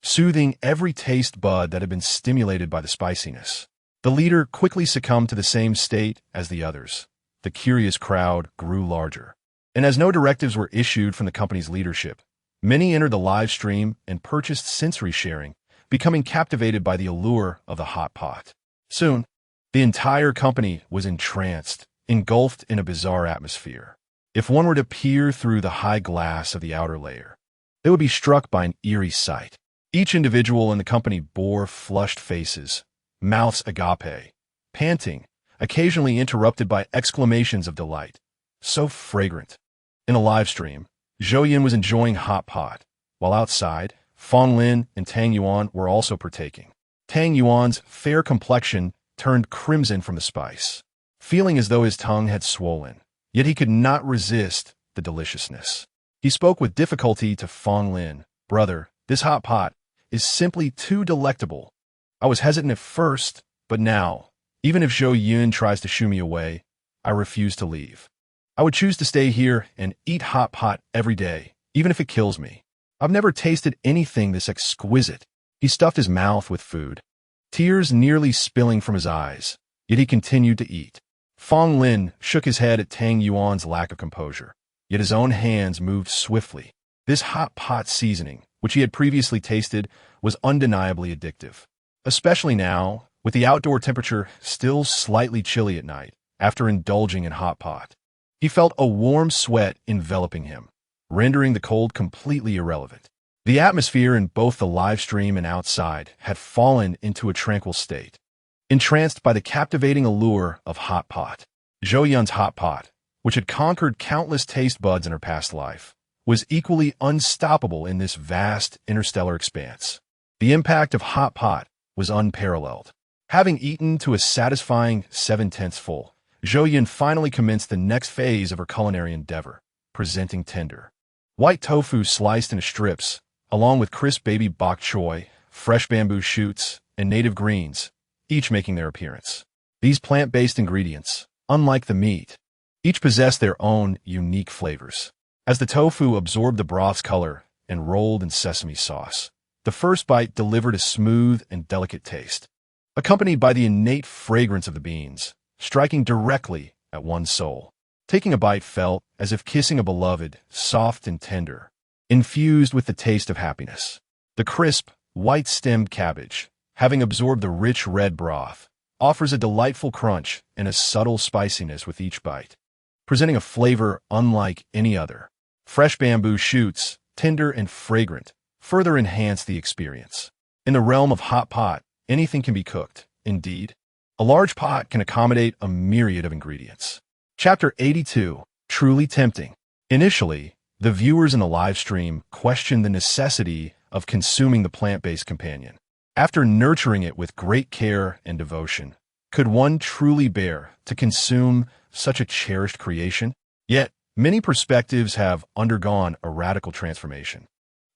soothing every taste bud that had been stimulated by the spiciness. The leader quickly succumbed to the same state as the others. The curious crowd grew larger. And as no directives were issued from the company's leadership, many entered the live stream and purchased sensory sharing, becoming captivated by the allure of the hot pot. Soon, the entire company was entranced, engulfed in a bizarre atmosphere. If one were to peer through the high glass of the outer layer, they would be struck by an eerie sight. Each individual in the company bore flushed faces, mouths agape, panting, occasionally interrupted by exclamations of delight. So fragrant. In a live stream, Zhou Yun was enjoying hot pot, while outside, Fong Lin and Tang Yuan were also partaking. Tang Yuan's fair complexion turned crimson from the spice, feeling as though his tongue had swollen, yet he could not resist the deliciousness. He spoke with difficulty to Fong Lin, "Brother, this hot pot is simply too delectable. I was hesitant at first, but now, even if Zhou Yun tries to shoo me away, I refuse to leave. I would choose to stay here and eat hot pot every day, even if it kills me. I've never tasted anything this exquisite." He stuffed his mouth with food, tears nearly spilling from his eyes, yet he continued to eat. Fong Lin shook his head at Tang Yuan's lack of composure, yet his own hands moved swiftly. This hot pot seasoning, which he had previously tasted, was undeniably addictive, especially now, with the outdoor temperature still slightly chilly at night. After indulging in hot pot, he felt a warm sweat enveloping him, rendering the cold completely irrelevant. The atmosphere in both the live stream and outside had fallen into a tranquil state, entranced by the captivating allure of hot pot. Zhou Yun's hot pot, which had conquered countless taste buds in her past life, was equally unstoppable in this vast interstellar expanse. The impact of hot pot was unparalleled. Having eaten to a satisfying 7/10 full, Zhou Yun finally commenced the next phase of her culinary endeavor, presenting tender white tofu sliced into strips, along with crisp baby bok choy, fresh bamboo shoots, and native greens, each making their appearance. These plant-based ingredients, unlike the meat, each possess their own unique flavors. As the tofu absorbed the broth's color and rolled in sesame sauce, the first bite delivered a smooth and delicate taste, accompanied by the innate fragrance of the beans, striking directly at one's soul. Taking a bite felt as if kissing a beloved, soft and tender, infused with the taste of happiness. The crisp, white-stemmed cabbage, having absorbed the rich red broth, offers a delightful crunch and a subtle spiciness with each bite, presenting a flavor unlike any other. Fresh bamboo shoots, tender and fragrant, further enhance the experience. In the realm of hot pot, anything can be cooked. Indeed, a large pot can accommodate a myriad of ingredients. Chapter 82. Truly Tempting. Initially, the viewers in the live stream questioned the necessity of consuming the plant-based companion. After nurturing it with great care and devotion, could one truly bear to consume such a cherished creation? Yet, many perspectives have undergone a radical transformation.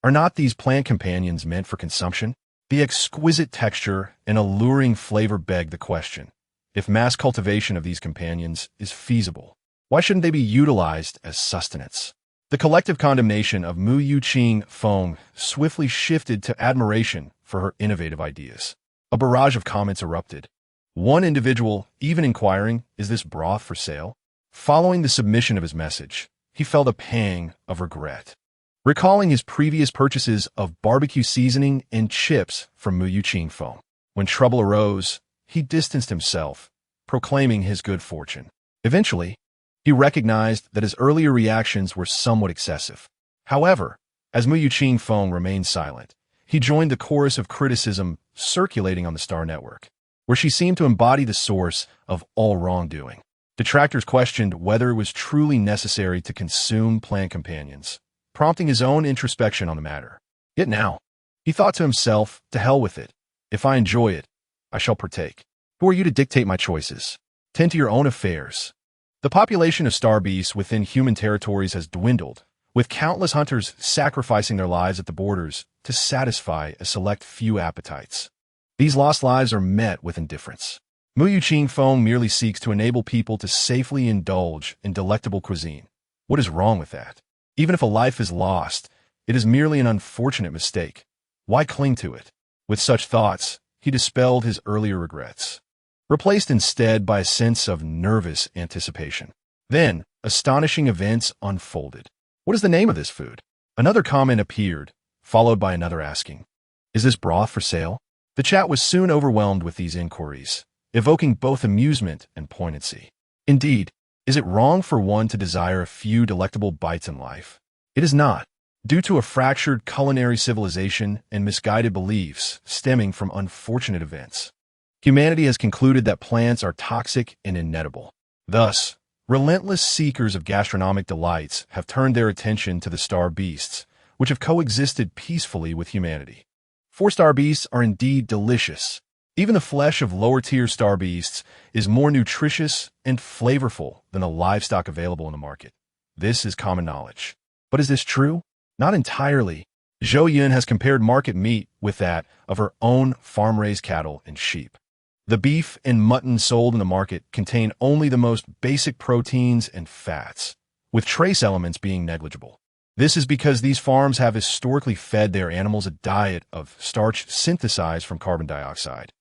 Are not these plant companions meant for consumption? The exquisite texture and alluring flavor beg the question: if mass cultivation of these companions is feasible, why shouldn't they be utilized as sustenance? The collective condemnation of Mu Yuqing Feng swiftly shifted to admiration for her innovative ideas. A barrage of comments erupted, one individual even inquiring, "Is this broth for sale?" Following the submission of his message, he felt a pang of regret. Recalling his previous purchases of barbecue seasoning and chips from Mu Yuqing Feng, when trouble arose, he distanced himself, proclaiming his good fortune. Eventually, he recognized that his earlier reactions were somewhat excessive. However, as Mu Yuqing Feng remained silent, he joined the chorus of criticism circulating on the Star Network, where she seemed to embody the source of all wrongdoing. Detractors questioned whether it was truly necessary to consume plant companions, prompting his own introspection on the matter. Yet now, he thought to himself, "To hell with it. If I enjoy it, I shall partake. Who are you to dictate my choices? Tend to your own affairs." The population of star beasts within human territories has dwindled, with countless hunters sacrificing their lives at the borders to satisfy a select few appetites. These lost lives are met with indifference. Mu Yuqing Feng merely seeks to enable people to safely indulge in delectable cuisine. What is wrong with that? Even if a life is lost, it is merely an unfortunate mistake. Why cling to it? With such thoughts, he dispelled his earlier regrets, replaced instead by a sense of nervous anticipation. Then, astonishing events unfolded. "What is the name of this food?" Another comment appeared, followed by another asking, "Is this broth for sale?" The chat was soon overwhelmed with these inquiries, evoking both amusement and poignancy. Indeed, is it wrong for one to desire a few delectable bites in life? It is not, due to a fractured culinary civilization and misguided beliefs stemming from unfortunate events. Humanity has concluded that plants are toxic and inedible. Thus, relentless seekers of gastronomic delights have turned their attention to the star beasts, which have coexisted peacefully with humanity. 4-star beasts are indeed delicious. Even the flesh of lower-tier star beasts is more nutritious and flavorful than the livestock available in the market. This is common knowledge. But is this true? Not entirely. Zhou Yun has compared market meat with that of her own farm-raised cattle and sheep. The beef and mutton sold in the market contain only the most basic proteins and fats, with trace elements being negligible. This is because these farms have historically fed their animals a diet of starch synthesized from carbon dioxide,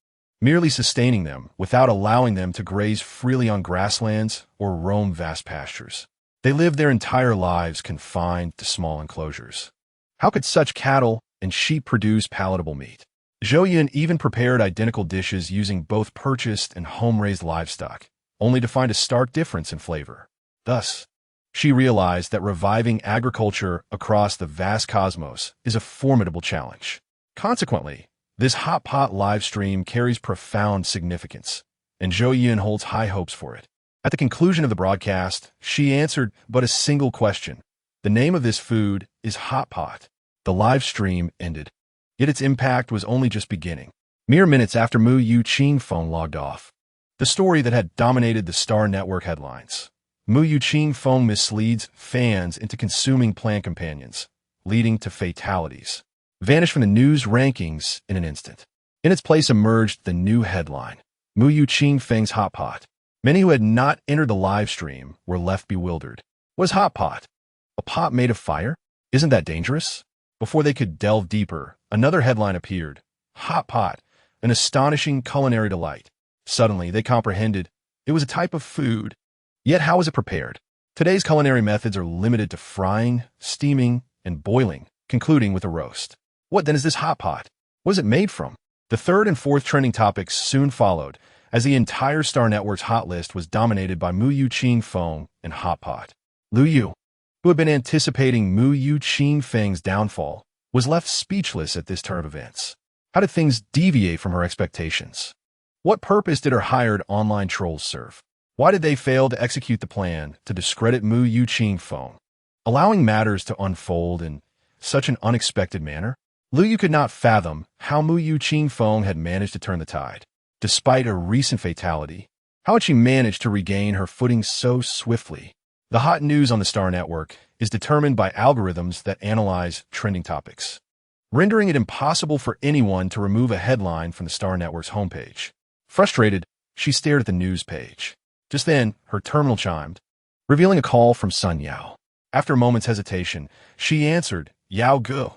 merely sustaining them without allowing them to graze freely on grasslands or roam vast pastures. They live their entire lives confined to small enclosures. How could such cattle and sheep produce palatable meat? Zhou Yun even prepared identical dishes using both purchased and home-raised livestock, only to find a stark difference in flavor. Thus, she realized that reviving agriculture across the vast cosmos is a formidable challenge. Consequently, this hot pot live stream carries profound significance, and Zhou Yun holds high hopes for it. At the conclusion of the broadcast, she answered but a single question. The name of this food is hot pot. The live stream ended. Yet its impact was only just beginning. Mere minutes after Mu Yuqing phone logged off. The story that had dominated the Star Network headlines. Mu Yuqing phone misleads fans into consuming plant companions, leading to fatalities. Vanished from the news rankings in an instant. In its place emerged the new headline, Mu Yuqing Feng's Hot Pot. Many who had not entered the live stream were left bewildered. What is hot pot? A pot made of fire? Isn't that dangerous? Before they could delve deeper, another headline appeared. Hot pot, an astonishing culinary delight. Suddenly, they comprehended it was a type of food. Yet how was it prepared? Today's culinary methods are limited to frying, steaming, and boiling, concluding with a roast. What then is this hot pot? What is it made from? The third and fourth trending topics soon followed, as the entire Star Network's hot list was dominated by Mu Yuqing Feng and hot pot. Lu Yu, who had been anticipating Mu Yuqing Feng's downfall, was left speechless at this turn of events. How did things deviate from her expectations? What purpose did her hired online trolls serve? Why did they fail to execute the plan to discredit Mu Yuqing Feng? Allowing matters to unfold in such an unexpected manner, Lu Yu could not fathom how Mu Yuqing Feng had managed to turn the tide. Despite a recent fatality, how had she managed to regain her footing so swiftly? The hot news on the Star Network is determined by algorithms that analyze trending topics, rendering it impossible for anyone to remove a headline from the Star Network's homepage. Frustrated, she stared at the news page. Just then, her terminal chimed, revealing a call from Sun Yao. After a moment's hesitation, she answered, Yao Gu.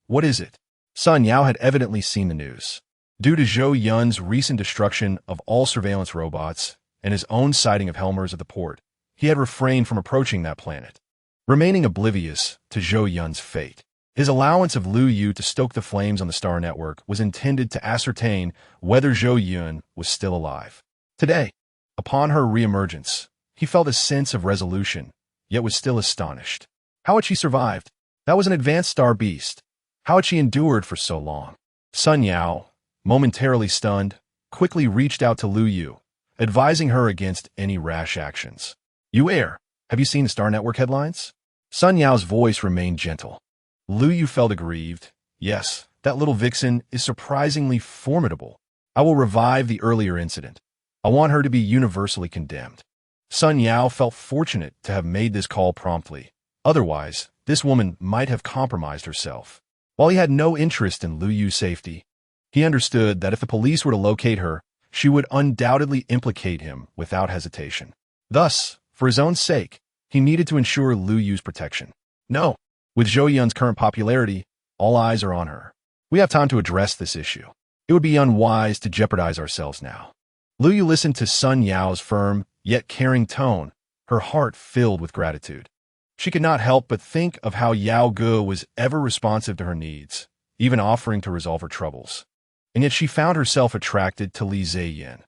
What is it? Sun Yao had evidently seen the news. Due to Zhou Yun's recent destruction of all surveillance robots and his own sighting of Helmers at the port, he had refrained from approaching that planet, remaining oblivious to Zhou Yun's fate. His allowance of Lu Yu to stoke the flames on the Star Network was intended to ascertain whether Zhou Yun was still alive. Today, upon her reemergence, he felt a sense of resolution, yet was still astonished. How had she survived? That was an advanced star beast. How had she endured for so long? Sun Yao, momentarily stunned, quickly reached out to Lu Yu, advising her against any rash actions. You heir, have you seen the Star Network headlines? Sun Yao's voice remained gentle. Lu Yu felt aggrieved. Yes, that little vixen is surprisingly formidable. I will revive the earlier incident. I want her to be universally condemned. Sun Yao felt fortunate to have made this call promptly. Otherwise, this woman might have compromised herself. While he had no interest in Lu Yu's safety, he understood that if the police were to locate her, she would undoubtedly implicate him without hesitation. Thus, for his own sake, he needed to ensure Lu Yu's protection. No, with Zhou Yun's current popularity, all eyes are on her. We have time to address this issue. It would be unwise to jeopardize ourselves now. Lu Yu listened to Sun Yao's firm, yet caring tone, her heart filled with gratitude. She could not help but think of how Yao Gu was ever responsive to her needs, even offering to resolve her troubles. And yet she found herself attracted to Li Ziyin.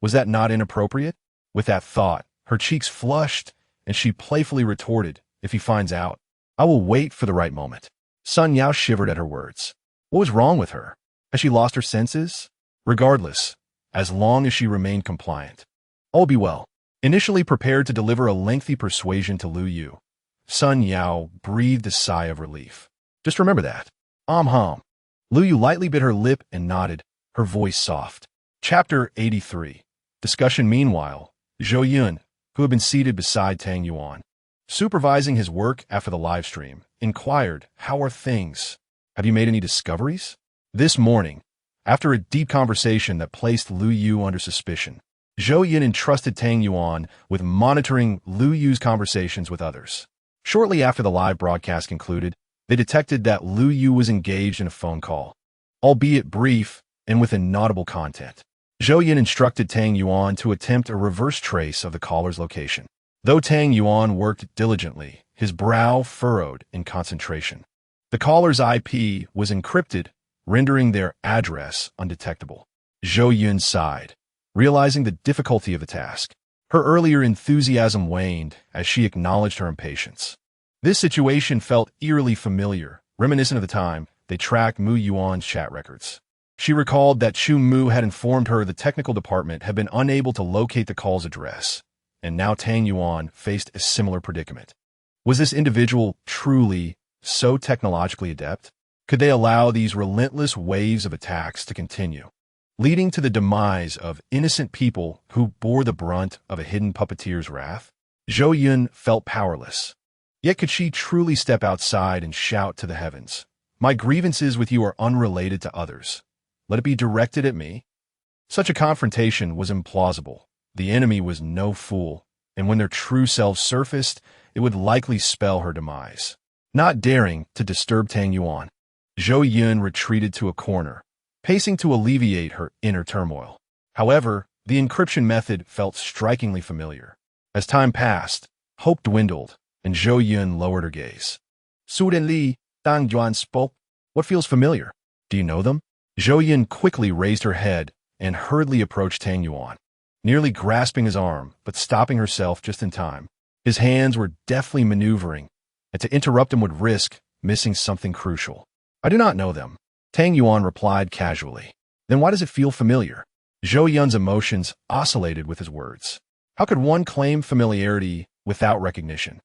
Was that not inappropriate? With that thought, her cheeks flushed, and she playfully retorted, if he finds out, I will wait for the right moment. Sun Yao shivered at her words. What was wrong with her? Has she lost her senses? Regardless, as long as she remained compliant, all be well. Initially prepared to deliver a lengthy persuasion to Lu Yu, Sun Yao breathed a sigh of relief. Just remember that. Hum. Lu Yu lightly bit her lip and nodded, her voice soft. Chapter 83. Discussion. Meanwhile, Zhou Yun, who had been seated beside Tang Yuan, supervising his work after the live stream, inquired, How are things? Have you made any discoveries? This morning, after a deep conversation that placed Lu Yu under suspicion, Zhou Yun entrusted Tang Yuan with monitoring Lu Yu's conversations with others. Shortly after the live broadcast concluded, they detected that Lu Yu was engaged in a phone call, albeit brief and with inaudible content. Zhou Yun instructed Tang Yuan to attempt a reverse trace of the caller's location. Though Tang Yuan worked diligently, his brow furrowed in concentration. The caller's IP was encrypted, rendering their address undetectable. Zhou Yun sighed, realizing the difficulty of the task. Her earlier enthusiasm waned as she acknowledged her impatience. This situation felt eerily familiar, reminiscent of the time they tracked Mu Yuan's chat records. She recalled that Chu Mu had informed her the technical department had been unable to locate the call's address, and now Tang Yuan faced a similar predicament. Was this individual truly so technologically adept? Could they allow these relentless waves of attacks to continue? leading to the demise of innocent people who bore the brunt of a hidden puppeteer's wrath? Zhou Yun felt powerless. Yet could she truly step outside and shout to the heavens, "My grievances with you are unrelated to others. Let it be directed at me"? Such a confrontation was implausible. The enemy was no fool, and when their true selves surfaced, it would likely spell her demise. Not daring to disturb Tang Yuan, Zhou Yun retreated to a corner, pacing to alleviate her inner turmoil. However, the encryption method felt strikingly familiar. As time passed, hope dwindled, and Zhou Yun lowered her gaze. Suddenly, Tang Yuan spoke. "What feels familiar? Do you know them?" Zhou Yun quickly raised her head and hurriedly approached Tang Yuan, nearly grasping his arm, but stopping herself just in time. His hands were deftly maneuvering, and to interrupt him would risk missing something crucial. "I do not know them," Tang Yuan replied casually. "Then why does it feel familiar?" Zhou Yun's emotions oscillated with his words. How could one claim familiarity without recognition?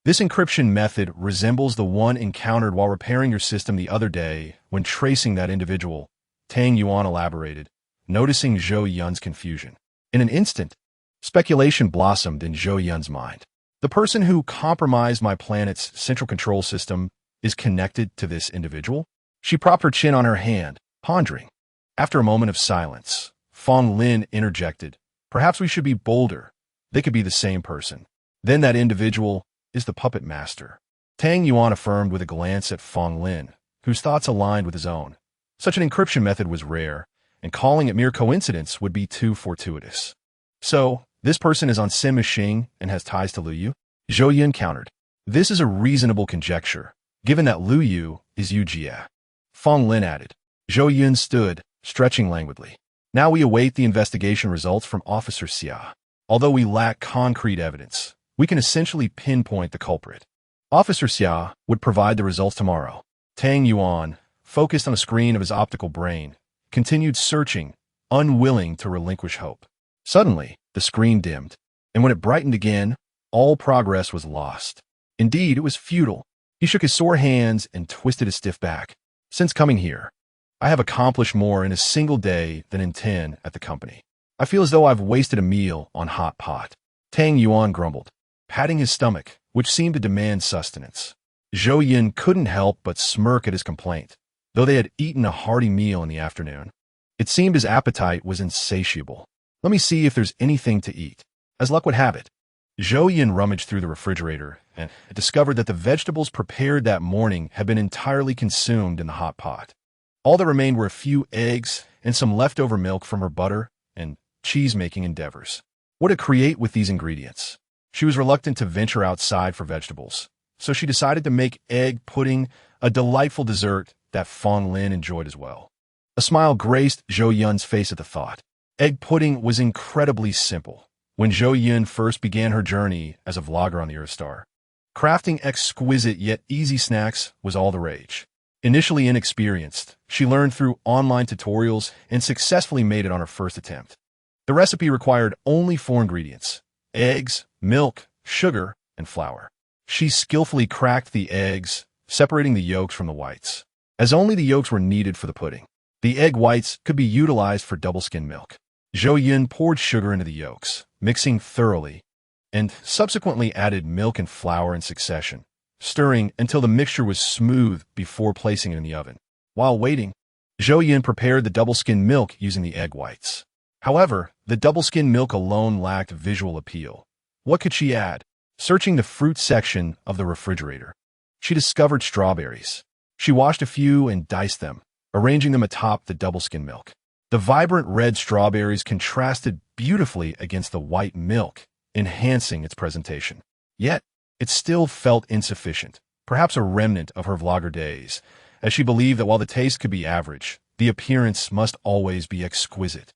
This encryption method resembles the one encountered while repairing your system the other day when tracing that individual, Tang Yuan elaborated, noticing Zhou Yun's confusion. In an instant, speculation blossomed in Zhou Yun's mind. The person who compromised my planet's central control system is connected to this individual? She propped her chin on her hand, pondering. After a moment of silence, Fong Lin interjected, "Perhaps we should be bolder. They could be the same person. Then that individual is the puppet master." Tang Yuan affirmed with a glance at Fong Lin, whose thoughts aligned with his own. Such an encryption method was rare, and calling it mere coincidence would be too fortuitous. "So, this person is on Sima Xing and has ties to Liu Yu?" Zhou Yun countered. "This is a reasonable conjecture, given that Liu Yu is Yu Jie." Fong Lin added. Zhou Yun stood, stretching languidly. "Now we await the investigation results from Officer Xia. Although we lack concrete evidence, we can essentially pinpoint the culprit. Officer Xia would provide the results tomorrow." Tang Yuan, focused on a screen of his optical brain, continued searching, unwilling to relinquish hope. Suddenly, the screen dimmed, and when it brightened again, all progress was lost. Indeed, it was futile. He shook his sore hands and twisted his stiff back. "Since coming here, I have accomplished more in a single day than in 10 at the company. I feel as though I've wasted a meal on hot pot." Tang Yuan grumbled, patting his stomach, which seemed to demand sustenance. Zhou Yun couldn't help but smirk at his complaint, though they had eaten a hearty meal in the afternoon. It seemed his appetite was insatiable. "Let me see if there's anything to eat." As luck would have it, Zhou Yun rummaged through the refrigerator and discovered that the vegetables prepared that morning had been entirely consumed in the hot pot. All that remained were a few eggs and some leftover milk from her butter and cheese-making endeavors. What to create with these ingredients? She was reluctant to venture outside for vegetables, so she decided to make egg pudding, a delightful dessert that Fong Lin enjoyed as well. A smile graced Zhou Yun's face at the thought. Egg pudding was incredibly simple when Zhou Yun first began her journey as a vlogger on the Earthstar. Crafting exquisite yet easy snacks was all the rage. Initially inexperienced, she learned through online tutorials and successfully made it on her first attempt. The recipe required only 4 ingredients: eggs, milk, sugar, and flour. She skillfully cracked the eggs, separating the yolks from the whites, as only the yolks were needed for the pudding. The egg whites could be utilized for double-skim milk. Zhou Yun poured sugar into the yolks, mixing thoroughly, and subsequently added milk and flour in succession, stirring until the mixture was smooth before placing it in the oven. While waiting, Zhou Yun prepared the double-skim milk using the egg whites. However, the double-skim milk alone lacked visual appeal. What could she add? Searching the fruit section of the refrigerator, she discovered strawberries. She washed a few and diced them, arranging them atop the double-skim milk. The vibrant red strawberries contrasted beautifully against the white milk, enhancing its presentation. Yet, it still felt insufficient, perhaps a remnant of her vlogger days, as she believed that while the taste could be average, the appearance must always be exquisite.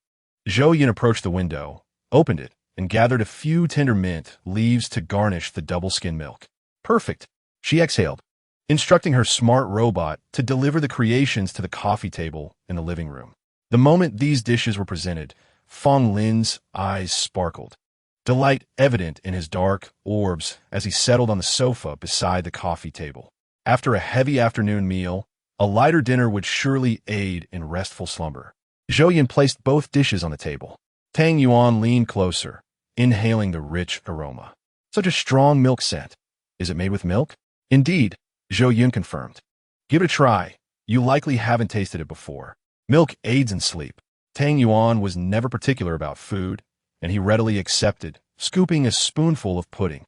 Zhou Yun approached the window, opened it, and gathered a few tender mint leaves to garnish the double-skim milk. Perfect, she exhaled, instructing her smart robot to deliver the creations to the coffee table in the living room. The moment these dishes were presented, Fong Lin's eyes sparkled, delight evident in his dark orbs as he settled on the sofa beside the coffee table. After a heavy afternoon meal, a lighter dinner would surely aid in restful slumber. Zhou Yun placed both dishes on the table. Tang Yuan leaned closer, inhaling the rich aroma. Such a strong milk scent. Is it made with milk? Indeed, Zhou Yun confirmed. Give it a try. You likely haven't tasted it before. Milk aids in sleep. Tang Yuan was never particular about food, and he readily accepted, scooping a spoonful of pudding.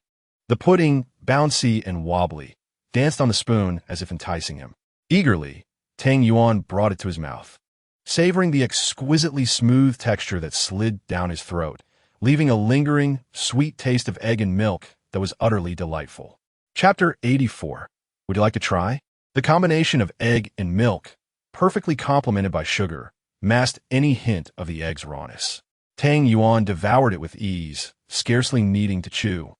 The pudding, bouncy and wobbly, danced on the spoon as if enticing him. Eagerly, Tang Yuan brought it to his mouth, savoring the exquisitely smooth texture that slid down his throat, leaving a lingering, sweet taste of egg and milk that was utterly delightful. Chapter 84. Would you like to try? The combination of egg and milk, perfectly complemented by sugar, masked any hint of the egg's rawness. Tang Yuan devoured it with ease, scarcely needing to chew,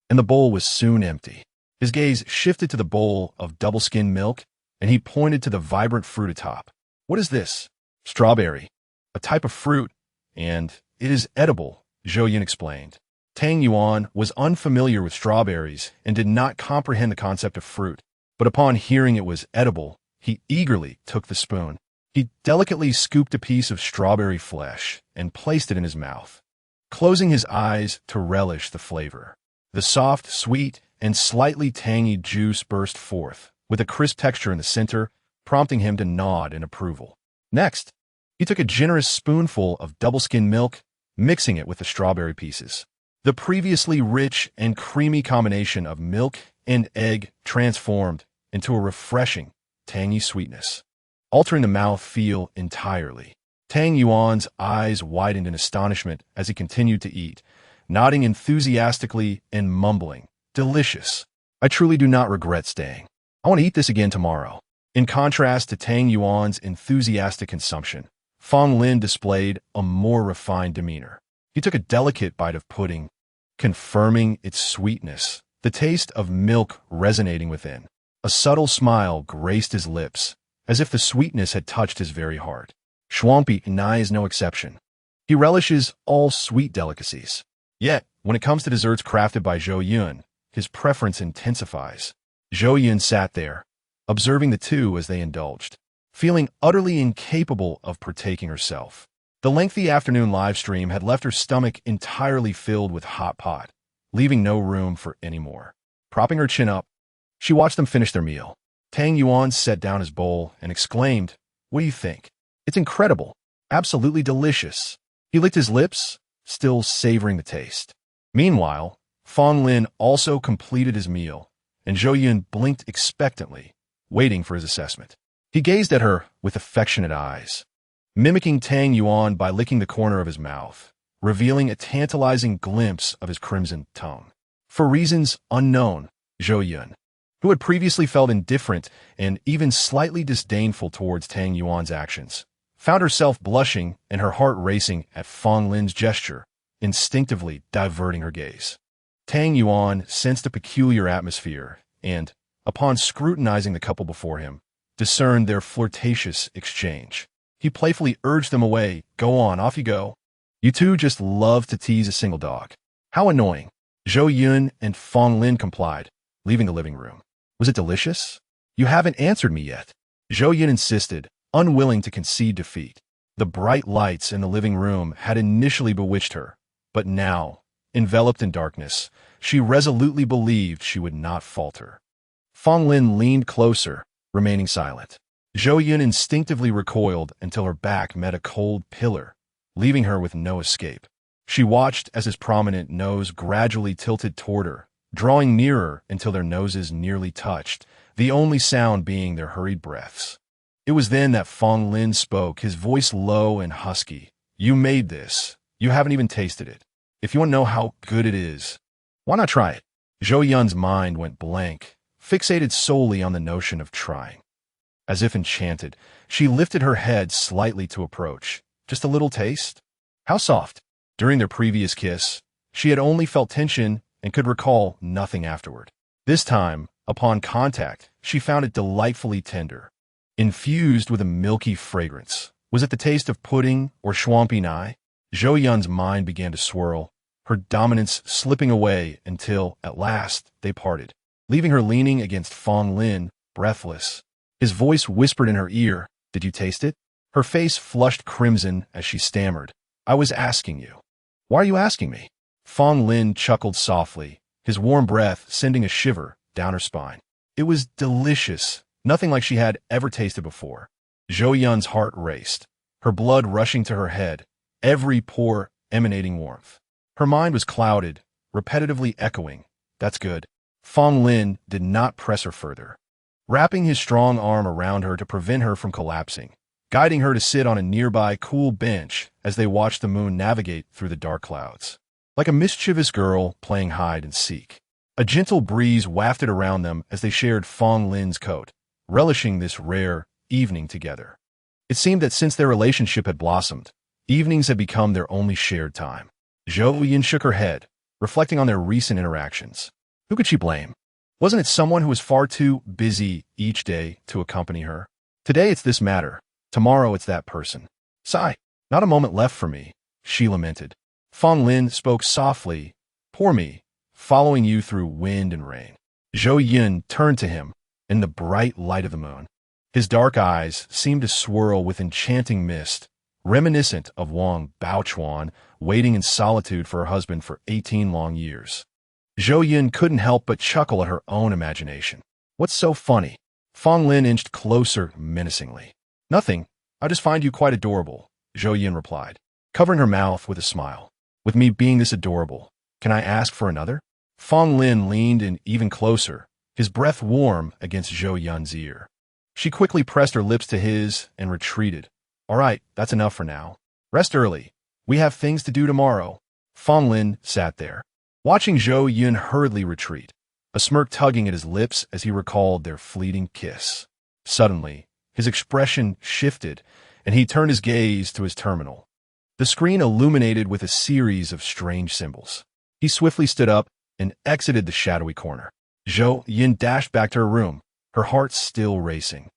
and the bowl was soon empty. His gaze shifted to the bowl of double-skim milk, and he pointed to the vibrant fruit atop. What is this? Strawberry. A type of fruit, and it is edible, Zhou Yun explained. Tang Yuan was unfamiliar with strawberries and did not comprehend the concept of fruit, but upon hearing it was edible, he eagerly took the spoon. He delicately scooped a piece of strawberry flesh and placed it in his mouth, closing his eyes to relish the flavor. The soft, sweet, and slightly tangy juice burst forth, with a crisp texture in the center, prompting him to nod in approval. Next, he took a generous spoonful of double-skim milk, mixing it with the strawberry pieces. The previously rich and creamy combination of milk and egg transformed into a refreshing, tangy sweetness, altering the mouth-feel entirely. Tang Yuan's eyes widened in astonishment as he continued to eat, nodding enthusiastically and mumbling, "Delicious. I truly do not regret staying. I want to eat this again tomorrow." In contrast to Tang Yuan's enthusiastic consumption, Fang Lin displayed a more refined demeanor. He took a delicate bite of pudding, confirming its sweetness, the taste of milk resonating within. A subtle smile graced his lips, as if the sweetness had touched his very heart. Shuangpi Nai is no exception. He relishes all sweet delicacies. Yet, when it comes to desserts crafted by Zhou Yun, his preference intensifies. Zhou Yun sat there, observing the two as they indulged, feeling utterly incapable of partaking herself. The lengthy afternoon live stream had left her stomach entirely filled with hot pot, leaving no room for any more. Propping her chin up, she watched them finish their meal. Tang Yuan set down his bowl and exclaimed, "What do you think? It's incredible. Absolutely delicious." He licked his lips, still savoring the taste. Meanwhile, Fang Lin also completed his meal, and Zhou Yun blinked expectantly, waiting for his assessment. He gazed at her with affectionate eyes, mimicking Tang Yuan by licking the corner of his mouth, revealing a tantalizing glimpse of his crimson tongue. For reasons unknown, Zhou Yun, who had previously felt indifferent and even slightly disdainful towards Tang Yuan's actions, found herself blushing and her heart racing at Fang Lin's gesture, instinctively diverting her gaze. Tang Yuan sensed a peculiar atmosphere and, upon scrutinizing the couple before him, discerned their flirtatious exchange. He playfully urged them away. "Go on, off you go. You two just love to tease a single dog." How annoying. Zhou Yun and Fang Lin complied, leaving the living room. "Was it delicious? You haven't answered me yet." Zhou Yun insisted, unwilling to concede defeat. The bright lights in the living room had initially bewitched her, but now, enveloped in darkness, she resolutely believed she would not falter. Fang Lin leaned closer, remaining silent. Zhou Yun instinctively recoiled until her back met a cold pillar, leaving her with no escape. She watched as his prominent nose gradually tilted toward her, drawing nearer until their noses nearly touched, the only sound being their hurried breaths. It was then that Fang Lin spoke, his voice low and husky. "You made this. You haven't even tasted it. If you want to know how good it is, why not try it?" Zhou Yun's mind went blank, fixated solely on the notion of trying. As if enchanted, she lifted her head slightly to approach. Just a little taste? How soft. During their previous kiss, she had only felt tension and could recall nothing afterward. This time, upon contact, she found it delightfully tender, infused with a milky fragrance. Was it the taste of pudding or shuangpinai? Zhou Yun's mind began to swirl, her dominance slipping away until, at last, they parted, leaving her leaning against Fang Lin, breathless. His voice whispered in her ear, "Did you taste it?" Her face flushed crimson as she stammered, "I was asking you." "Why are you asking me?" Fong Lin chuckled softly, his warm breath sending a shiver down her spine. It was delicious, nothing like she had ever tasted before. Zhou Yun's heart raced, her blood rushing to her head, every pore emanating warmth. Her mind was clouded, repetitively echoing, "That's good." Fong Lin did not press her further, wrapping his strong arm around her to prevent her from collapsing, guiding her to sit on a nearby cool bench as they watched the moon navigate through the dark clouds. Like a mischievous girl playing hide and seek, a gentle breeze wafted around them as they shared Fong Lin's coat, relishing this rare evening together. It seemed that since their relationship had blossomed, evenings had become their only shared time. Zhou Yun shook her head, reflecting on their recent interactions. Who could she blame? Wasn't it someone who was far too busy each day to accompany her? Today it's this matter. Tomorrow it's that person. Sigh. Not a moment left for me, she lamented. Fong Lin spoke softly. Poor me, following you through wind and rain. Zhou Yun turned to him in the bright light of the moon. His dark eyes seemed to swirl with enchanting mist, reminiscent of Wang Baochuan waiting in solitude for her husband for 18 long years. Zhou Yun couldn't help but chuckle at her own imagination. What's so funny? Fong Lin inched closer menacingly. Nothing. I just find you quite adorable, Zhou Yun replied, covering her mouth with a smile. With me being this adorable, can I ask for another? Fong Lin leaned in even closer, his breath warm against Zhou Yun's ear. She quickly pressed her lips to his and retreated. All right, that's enough for now. Rest early. We have things to do tomorrow. Fong Lin sat there, watching Zhou Yun hurriedly retreat, a smirk tugging at his lips as he recalled their fleeting kiss. Suddenly, his expression shifted, and he turned his gaze to his terminal. The screen illuminated with a series of strange symbols. He swiftly stood up and exited the shadowy corner. Zhou Yun dashed back to her room, her heart still racing,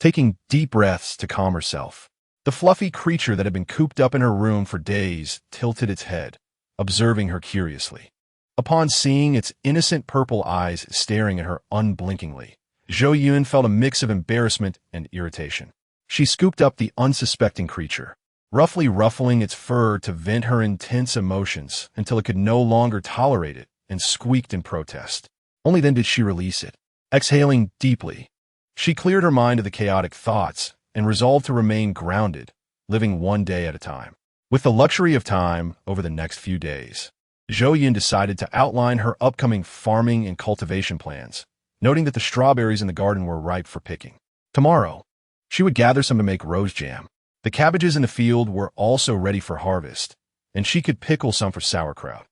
taking deep breaths to calm herself. The fluffy creature that had been cooped up in her room for days tilted its head, observing her curiously. Upon seeing its innocent purple eyes staring at her unblinkingly, Zhou Yun felt a mix of embarrassment and irritation. She scooped up the unsuspecting creature, roughly ruffling its fur to vent her intense emotions until it could no longer tolerate it, and squeaked in protest. Only then did she release it. Exhaling deeply, she cleared her mind of the chaotic thoughts and resolved to remain grounded, living one day at a time. With the luxury of time over the next few days, Zhou Yun decided to outline her upcoming farming and cultivation plans, noting that the strawberries in the garden were ripe for picking. Tomorrow, she would gather some to make rose jam. The cabbages in the field were also ready for harvest, and she could pickle some for sauerkraut.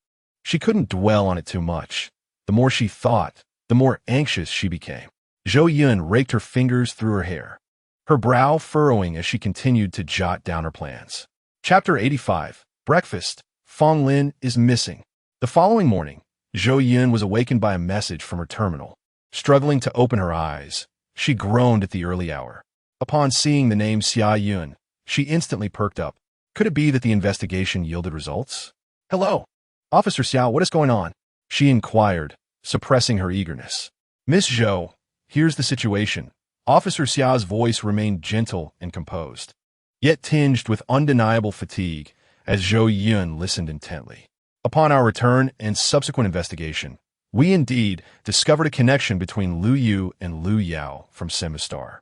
She couldn't dwell on it too much. The more she thought, the more anxious she became. Zhou Yun raked her fingers through her hair, her brow furrowing as she continued to jot down her plans. Chapter 85. Breakfast. Fong Lin is missing. The following morning, Zhou Yun was awakened by a message from her terminal. Struggling to open her eyes, she groaned at the early hour. Upon seeing the name Xia Yun, she instantly perked up. Could it be that the investigation yielded results? Hello, Officer Xiao, what is going on? She inquired, suppressing her eagerness. Miss Zhou, here's the situation. Officer Xiao's voice remained gentle and composed, yet tinged with undeniable fatigue as Zhou Yun listened intently. Upon our return and subsequent investigation, we indeed discovered a connection between Lu Yu and Lu Yao from Semistar.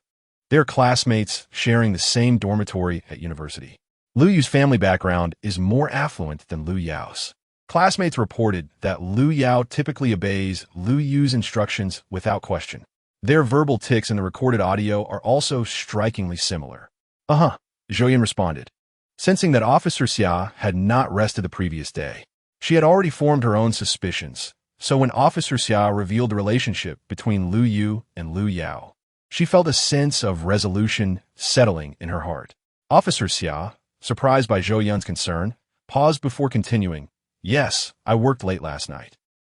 They are classmates sharing the same dormitory at university. Lu Yu's family background is more affluent than Lu Yao's. Classmates reported that Lu Yao typically obeys Lu Yu's instructions without question. Their verbal tics in the recorded audio are also strikingly similar. Uh-huh, Zhou Yun responded, sensing that Officer Xia had not rested the previous day. She had already formed her own suspicions, so when Officer Xia revealed the relationship between Lu Yu and Lu Yao, she felt a sense of resolution settling in her heart. Officer Xia, surprised by Zhou Yun's concern, paused before continuing. Yes, I worked late last night.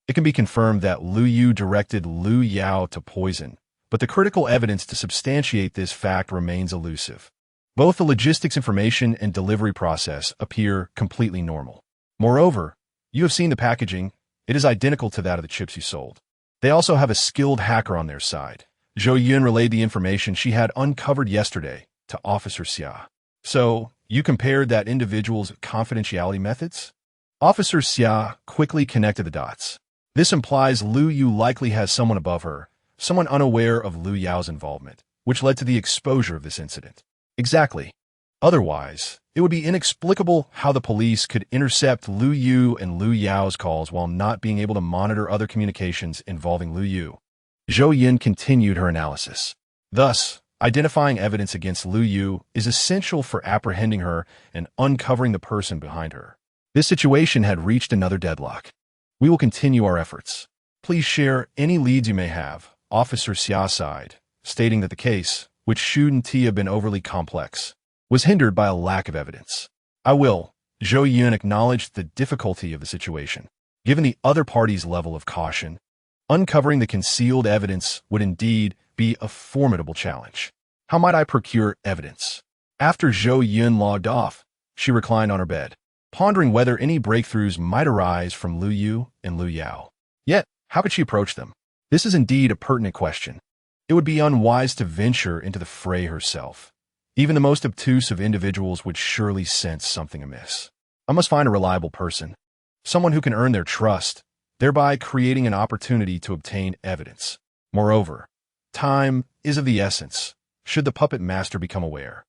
It can be confirmed that Lu Yu directed Lu Yao to poison, but the critical evidence to substantiate this fact remains elusive. Both the logistics information and delivery process appear completely normal. Moreover, you have seen the packaging. It is identical to that of the chips you sold. They also have a skilled hacker on their side. Zhou Yun relayed the information she had uncovered yesterday to Officer Xia. So, you compared that individual's confidentiality methods? Officer Xia quickly connected the dots. This implies Lu Yu likely has someone above her, someone unaware of Lu Yao's involvement, which led to the exposure of this incident. Exactly. Otherwise, it would be inexplicable how the police could intercept Lu Yu and Lu Yao's calls while not being able to monitor other communications involving Lu Yu. Zhou Yun continued her analysis. Thus, identifying evidence against Lu Yu is essential for apprehending her and uncovering the person behind her. This situation had reached another deadlock. We will continue our efforts. Please share any leads you may have, Officer Xia sighed, stating that the case, which shouldn't have been overly complex, was hindered by a lack of evidence. I will. Zhou Yun acknowledged the difficulty of the situation. Given the other party's level of caution, uncovering the concealed evidence would indeed be a formidable challenge. How might I procure evidence? After Zhou Yun logged off, she reclined on her bed, pondering whether any breakthroughs might arise from Lu Yu and Lu Yao. Yet, how could she approach them? This is indeed a pertinent question. It would be unwise to venture into the fray herself. Even the most obtuse of individuals would surely sense something amiss. I must find a reliable person, someone who can earn their trust, thereby creating an opportunity to obtain evidence. Moreover, time is of the essence, should the puppet master become aware.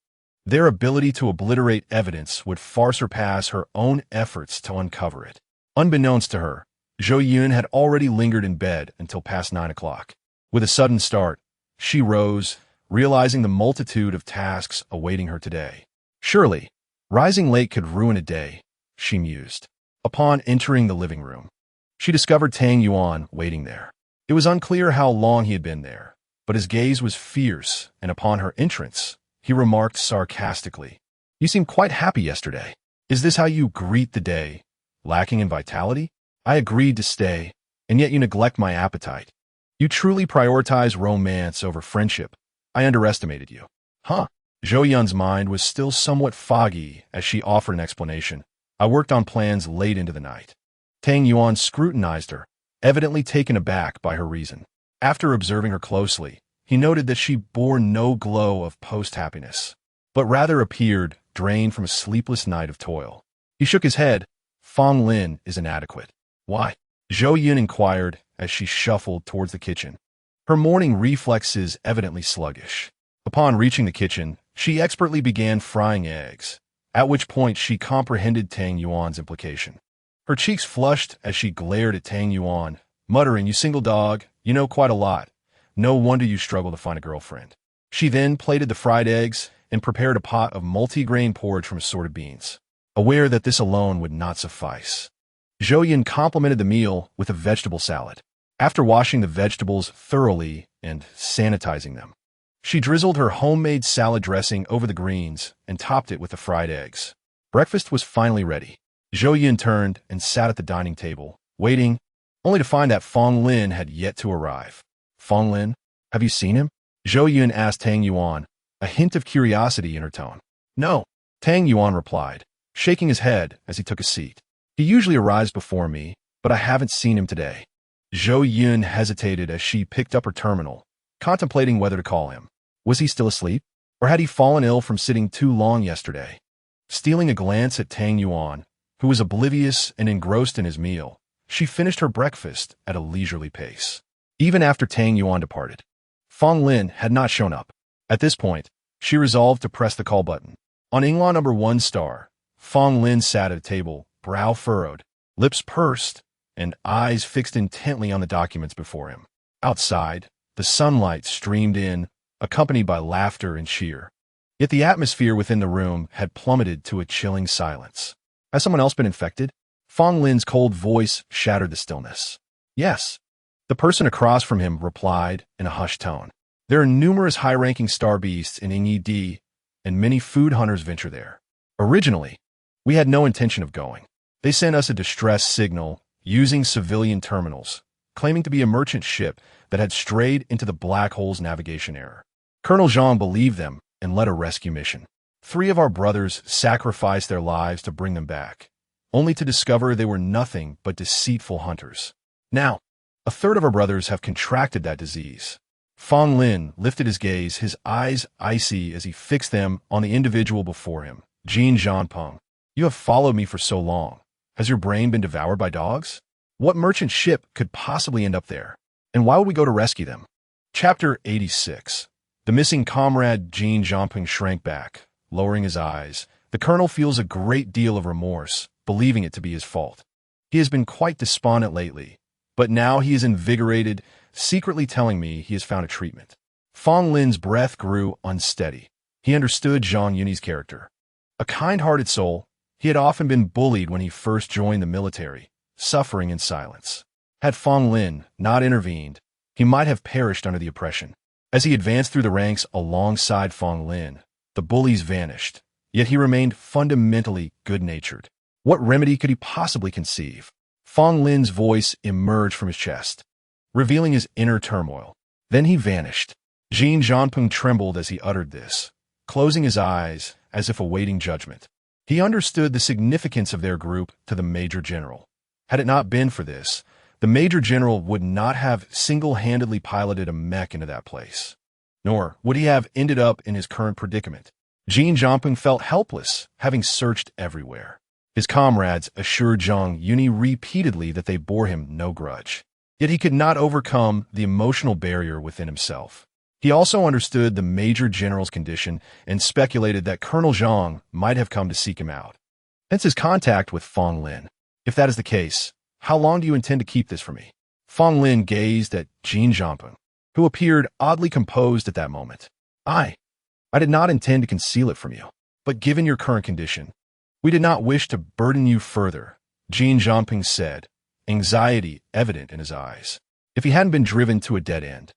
Their ability to obliterate evidence would far surpass her own efforts to uncover it. Unbeknownst to her, Zhou Yun had already lingered in bed until past 9 o'clock. With a sudden start, she rose, realizing the multitude of tasks awaiting her today. Surely, rising late could ruin a day, she mused. Upon entering the living room, she discovered Tang Yuan waiting there. It was unclear how long he had been there, but his gaze was fierce, and upon her entrance, he remarked sarcastically, "You seemed quite happy yesterday. Is this how you greet the day? Lacking in vitality? I agreed to stay, and yet you neglect my appetite. You truly prioritize romance over friendship. I underestimated you." Huh? Zhou Yun's mind was still somewhat foggy as she offered an explanation. I worked on plans late into the night. Tang Yuan scrutinized her, evidently taken aback by her reason. After observing her closely, he noted that she bore no glow of post-happiness, but rather appeared drained from a sleepless night of toil. He shook his head. Fong Lin is inadequate. Why? Zhou Yun inquired as she shuffled towards the kitchen. Her morning reflexes evidently sluggish. Upon reaching the kitchen, she expertly began frying eggs, at which point she comprehended Tang Yuan's implication. Her cheeks flushed as she glared at Tang Yuan, muttering, "You single dog, you know quite a lot. No wonder you struggle to find a girlfriend." She then plated the fried eggs and prepared a pot of multi-grain porridge from assorted beans, aware that this alone would not suffice. Zhou Yun complemented the meal with a vegetable salad. After washing the vegetables thoroughly and sanitizing them, she drizzled her homemade salad dressing over the greens and topped it with the fried eggs. Breakfast was finally ready. Zhou Yun turned and sat at the dining table, waiting, only to find that Fong Lin had yet to arrive. "Fong Lin, have you seen him?" Zhou Yun asked Tang Yuan, a hint of curiosity in her tone. "No," Tang Yuan replied, shaking his head as he took a seat. "He usually arrives before me, but I haven't seen him today." Zhou Yun hesitated as she picked up her terminal, contemplating whether to call him. Was he still asleep, or had he fallen ill from sitting too long yesterday? Stealing a glance at Tang Yuan, who was oblivious and engrossed in his meal, she finished her breakfast at a leisurely pace. Even after Tang Yuan departed, Fong Lin had not shown up. At this point, she resolved to press the call button. On Inglaw number 1 star, Fong Lin sat at a table, brow furrowed, lips pursed, and eyes fixed intently on the documents before him. Outside, the sunlight streamed in, accompanied by laughter and cheer. Yet the atmosphere within the room had plummeted to a chilling silence. Has someone else been infected? Fong Lin's cold voice shattered the stillness. Yes. The person across from him replied in a hushed tone. There are numerous high-ranking star beasts in Ingyi D, and many food hunters venture there. Originally, we had no intention of going. They sent us a distress signal using civilian terminals, claiming to be a merchant ship that had strayed into the black hole's navigation error. Colonel Zhang believed them and led a rescue mission. 3 of our brothers sacrificed their lives to bring them back, only to discover they were nothing but deceitful hunters. Now, a third of our brothers have contracted that disease. Fong Lin lifted his gaze, his eyes icy as he fixed them on the individual before him. Jin Zhanpeng, you have followed me for so long. Has your brain been devoured by dogs? What merchant ship could possibly end up there? And why would we go to rescue them? Chapter 86. The missing comrade. Jin Zhanpeng shrank back, lowering his eyes. The colonel feels a great deal of remorse, believing it to be his fault. He has been quite despondent lately, but now he is invigorated, secretly telling me he has found a treatment. Fong Lin's breath grew unsteady. He understood Zhang Yun's character. A kind-hearted soul, he had often been bullied when he first joined the military, suffering in silence. Had Fong Lin not intervened, he might have perished under the oppression. As he advanced through the ranks alongside Fong Lin, the bullies vanished, yet he remained fundamentally good-natured. What remedy could he possibly conceive? Fong Lin's voice emerged from his chest, revealing his inner turmoil. Then he vanished. Jin Zhanpeng trembled as he uttered this, closing his eyes as if awaiting judgment. He understood the significance of their group to the Major General. Had it not been for this, the Major General would not have single-handedly piloted a mech into that place. Nor would he have ended up in his current predicament. Jin Zhanpeng felt helpless, having searched everywhere. His comrades assured Zhang Yun repeatedly that they bore him no grudge. Yet he could not overcome the emotional barrier within himself. He also understood the Major General's condition and speculated that Colonel Zhang might have come to seek him out. Hence his contact with Fong Lin. If that is the case, how long do you intend to keep this from me? Fong Lin gazed at Jin Zhanpeng, who appeared oddly composed at that moment. I did not intend to conceal it from you, but given your current condition, we did not wish to burden you further, Jin Zhanpeng said, anxiety evident in his eyes. If he hadn't been driven to a dead end,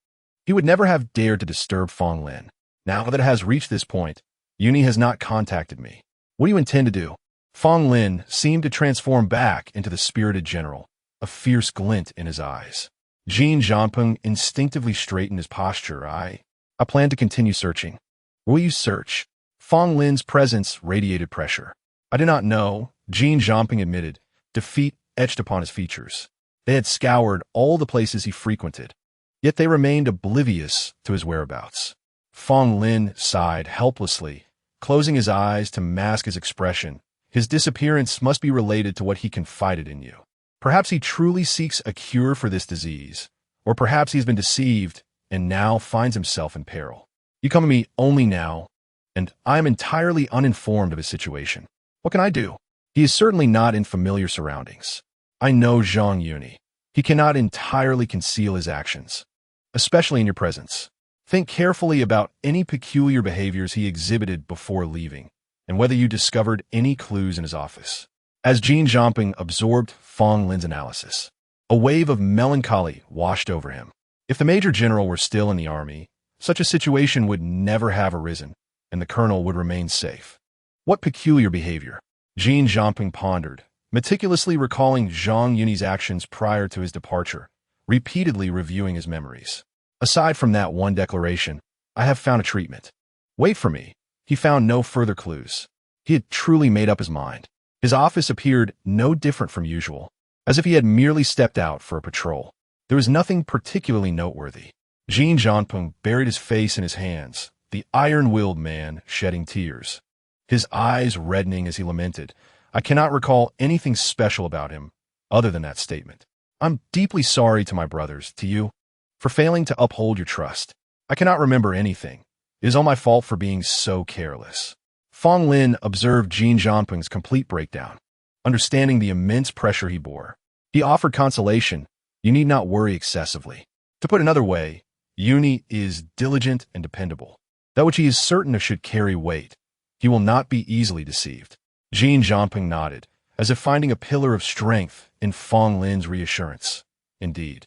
he would never have dared to disturb Fong Lin. Now that it has reached this point, Yun has not contacted me. What do you intend to do? Fong Lin seemed to transform back into the spirited general, a fierce glint in his eyes. Jin Zhanpeng instinctively straightened his posture. I plan to continue searching. Will you search? Fong Lin's presence radiated pressure. I do not know, Jin Zhanpeng admitted, defeat etched upon his features. They had scoured all the places he frequented, yet they remained oblivious to his whereabouts. Fong Lin sighed helplessly, closing his eyes to mask his expression. His disappearance must be related to what he confided in you. Perhaps he truly seeks a cure for this disease, or perhaps he's been deceived and now finds himself in peril. You come to me only now, and I am entirely uninformed of his situation. What can I do? He is certainly not in familiar surroundings. I know Zhang Yun. He cannot entirely conceal his actions, especially in your presence. Think carefully about any peculiar behaviors he exhibited before leaving, and whether you discovered any clues in his office. As Jin Zhanpeng absorbed Fong Lin's analysis, a wave of melancholy washed over him. If the Major General were still in the army, such a situation would never have arisen, and the colonel would remain safe. What peculiar behavior? Jin Zhanpeng pondered, meticulously recalling Zhang Yun's actions prior to his departure, repeatedly reviewing his memories. Aside from that one declaration, I have found a treatment. Wait for me. He found no further clues. He had truly made up his mind. His office appeared no different from usual, as if he had merely stepped out for a patrol. There was nothing particularly noteworthy. Jin Zhanpeng buried his face in his hands, the iron-willed man shedding tears, his eyes reddening as he lamented, I cannot recall anything special about him other than that statement. I'm deeply sorry to my brothers, to you, for failing to uphold your trust. I cannot remember anything. It is all my fault for being so careless. Fong Lin observed Jin Zhanpeng's complete breakdown, understanding the immense pressure he bore. He offered consolation. You need not worry excessively. To put another way, Yun is diligent and dependable. That which he is certain of should carry weight. He will not be easily deceived. Jin Zhanpeng nodded, as if finding a pillar of strength in Fong Lin's reassurance. Indeed,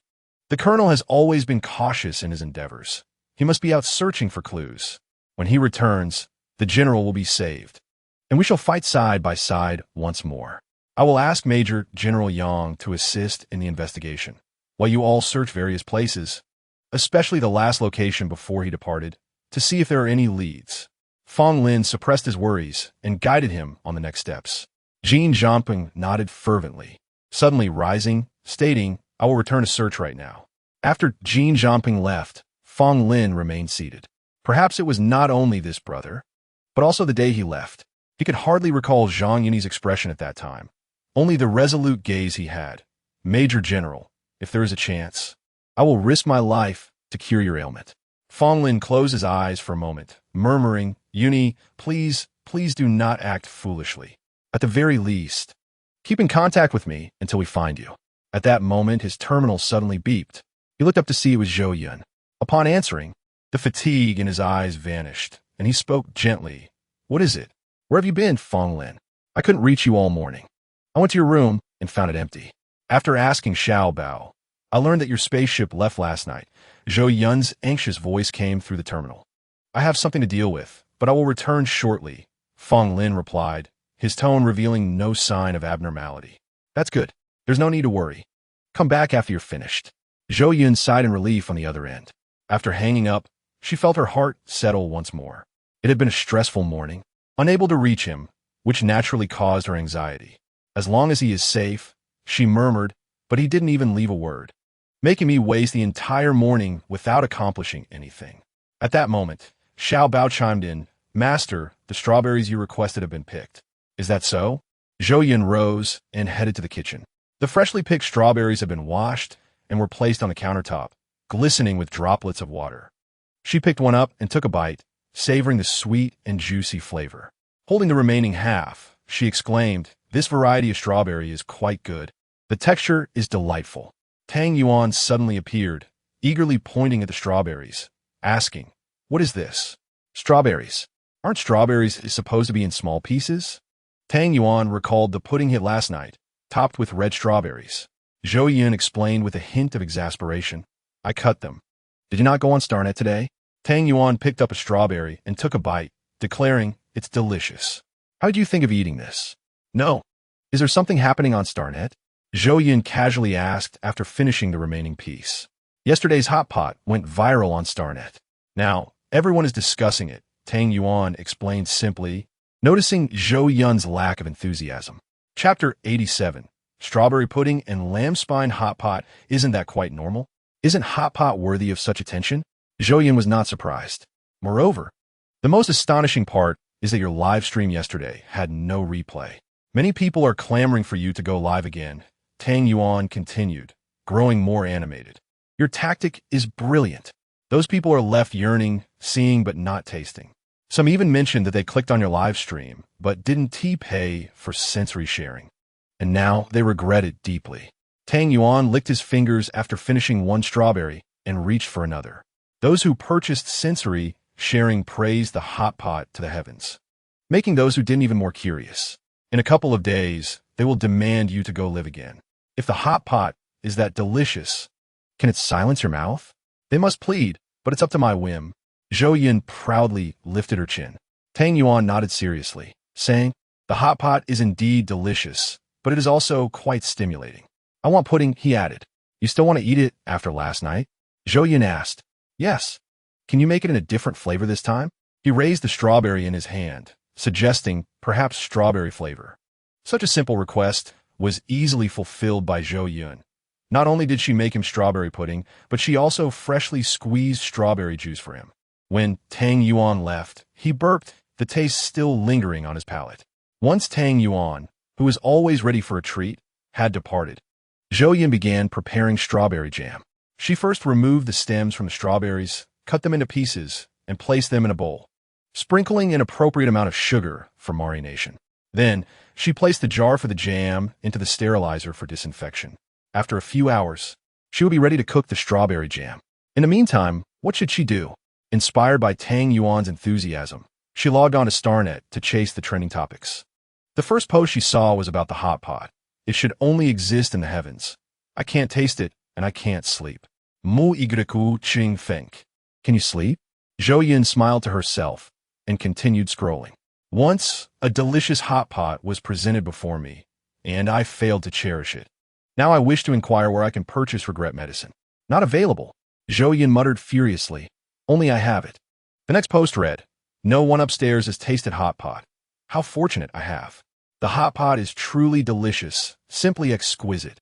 the colonel has always been cautious in his endeavors. He must be out searching for clues. When he returns, the general will be saved, and we shall fight side by side once more. I will ask Major General Yang to assist in the investigation, while you all search various places, especially the last location before he departed, to see if there are any leads. Fong Lin suppressed his worries and guided him on the next steps. Jin Zhanpeng nodded fervently, suddenly rising, stating, I will return to search right now. After Jin Zhanpeng left, Fong Lin remained seated. Perhaps it was not only this brother, but also the day he left. He could hardly recall Zhang Yun's expression at that time. Only the resolute gaze he had. Major General, if there is a chance, I will risk my life to cure your ailment. Fong Lin closed his eyes for a moment, murmuring, Yuni, please do not act foolishly. At the very least, keep in contact with me until we find you. At that moment, his terminal suddenly beeped. He looked up to see it was Zhou Yun. Upon answering, the fatigue in his eyes vanished, and he spoke gently. What is it? Where have you been, Fong Lin? I couldn't reach you all morning. I went to your room and found it empty. After asking Xiao Bao, I learned that your spaceship left last night. Zhou Yun's anxious voice came through the terminal. I have something to deal with, but I will return shortly, Fong Lin replied, his tone revealing no sign of abnormality. That's good. There's no need to worry. Come back after you're finished. Zhou Yun sighed in relief on the other end. After hanging up, she felt her heart settle once more. It had been a stressful morning, unable to reach him, which naturally caused her anxiety. As long as he is safe, she murmured, but he didn't even leave a word, making me waste the entire morning without accomplishing anything. At that moment, Xiao Bao chimed in, Master, the strawberries you requested have been picked. Is that so? Zhou Yun rose and headed to the kitchen. The freshly picked strawberries had been washed and were placed on the countertop, glistening with droplets of water. She picked one up and took a bite, savoring the sweet and juicy flavor. Holding the remaining half, she exclaimed, This variety of strawberry is quite good. The texture is delightful. Tang Yuan suddenly appeared, eagerly pointing at the strawberries, asking, What is this? Strawberries. Aren't strawberries supposed to be in small pieces? Tang Yuan recalled the pudding hit last night, topped with red strawberries. Zhou Yun explained with a hint of exasperation, I cut them. Did you not go on StarNet today? Tang Yuan picked up a strawberry and took a bite, declaring, It's delicious. How did you think of eating this? No. Is there something happening on StarNet? Zhou Yun casually asked after finishing the remaining piece. Yesterday's hot pot went viral on StarNet. Now, everyone is discussing it, Tang Yuan explained simply, noticing Zhou Yun's lack of enthusiasm. Chapter 87. Strawberry pudding and lamb spine hot pot. Isn't that quite normal? Isn't hot pot worthy of such attention? Zhou Yun was not surprised. Moreover, the most astonishing part is that your live stream yesterday had no replay. Many people are clamoring for you to go live again, Tang Yuan continued, growing more animated. Your tactic is brilliant. Those people are left yearning, seeing but not tasting. Some even mentioned that they clicked on your live stream, but didn't pay for sensory sharing. And now they regret it deeply. Tang Yuan licked his fingers after finishing one strawberry and reached for another. Those who purchased sensory sharing praised the hot pot to the heavens, making those who didn't even more curious. In a couple of days, they will demand you to go live again. If the hot pot is that delicious, can it silence your mouth? They must plead, but it's up to my whim. Zhou Yun proudly lifted her chin. Tang Yuan nodded seriously, saying, The hot pot is indeed delicious, but it is also quite stimulating. I want pudding, he added. You still want to eat it after last night? Zhou Yun asked. Yes. Can you make it in a different flavor this time? He raised the strawberry in his hand, suggesting perhaps strawberry flavor. Such a simple request was easily fulfilled by Zhou Yun. Not only did she make him strawberry pudding, but she also freshly squeezed strawberry juice for him. When Tang Yuan left, he burped, the taste still lingering on his palate. Once Tang Yuan, who was always ready for a treat, had departed, Zhou Yun began preparing strawberry jam. She first removed the stems from the strawberries, cut them into pieces, and placed them in a bowl, sprinkling an appropriate amount of sugar for marination. Then, she placed the jar for the jam into the sterilizer for disinfection. After a few hours, she would be ready to cook the strawberry jam. In the meantime, what should she do? Inspired by Tang Yuan's enthusiasm, she logged on to StarNet to chase the trending topics. The first post she saw was about the hot pot. It should only exist in the heavens. I can't taste it, and I can't sleep. Mu Igreku Ching Feng. Can you sleep? Zhou Yun smiled to herself and continued scrolling. Once, a delicious hot pot was presented before me, and I failed to cherish it. Now I wish to inquire where I can purchase regret medicine. Not available. Zhou Yun muttered furiously. Only I have it. The next post read, No one upstairs has tasted hot pot. How fortunate I have. The hot pot is truly delicious, simply exquisite.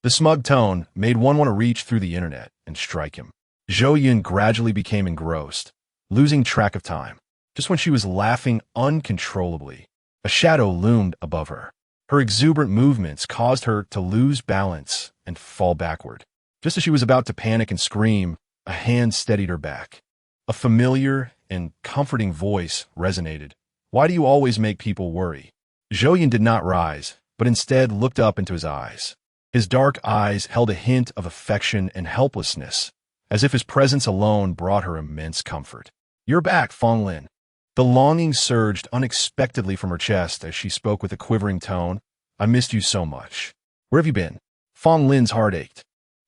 The smug tone made one want to reach through the internet and strike him. Zhou Yun gradually became engrossed, losing track of time. Just when she was laughing uncontrollably, a shadow loomed above her. Her exuberant movements caused her to lose balance and fall backward. Just as she was about to panic and scream, a hand steadied her back. A familiar and comforting voice resonated. "Why do you always make people worry?" Zhou Yun did not rise, but instead looked up into his eyes. His dark eyes held a hint of affection and helplessness, as if his presence alone brought her immense comfort. "You're back, Fong Lin." The longing surged unexpectedly from her chest as she spoke with a quivering tone. "I missed you so much. Where have you been?" Fong Lin's heart ached.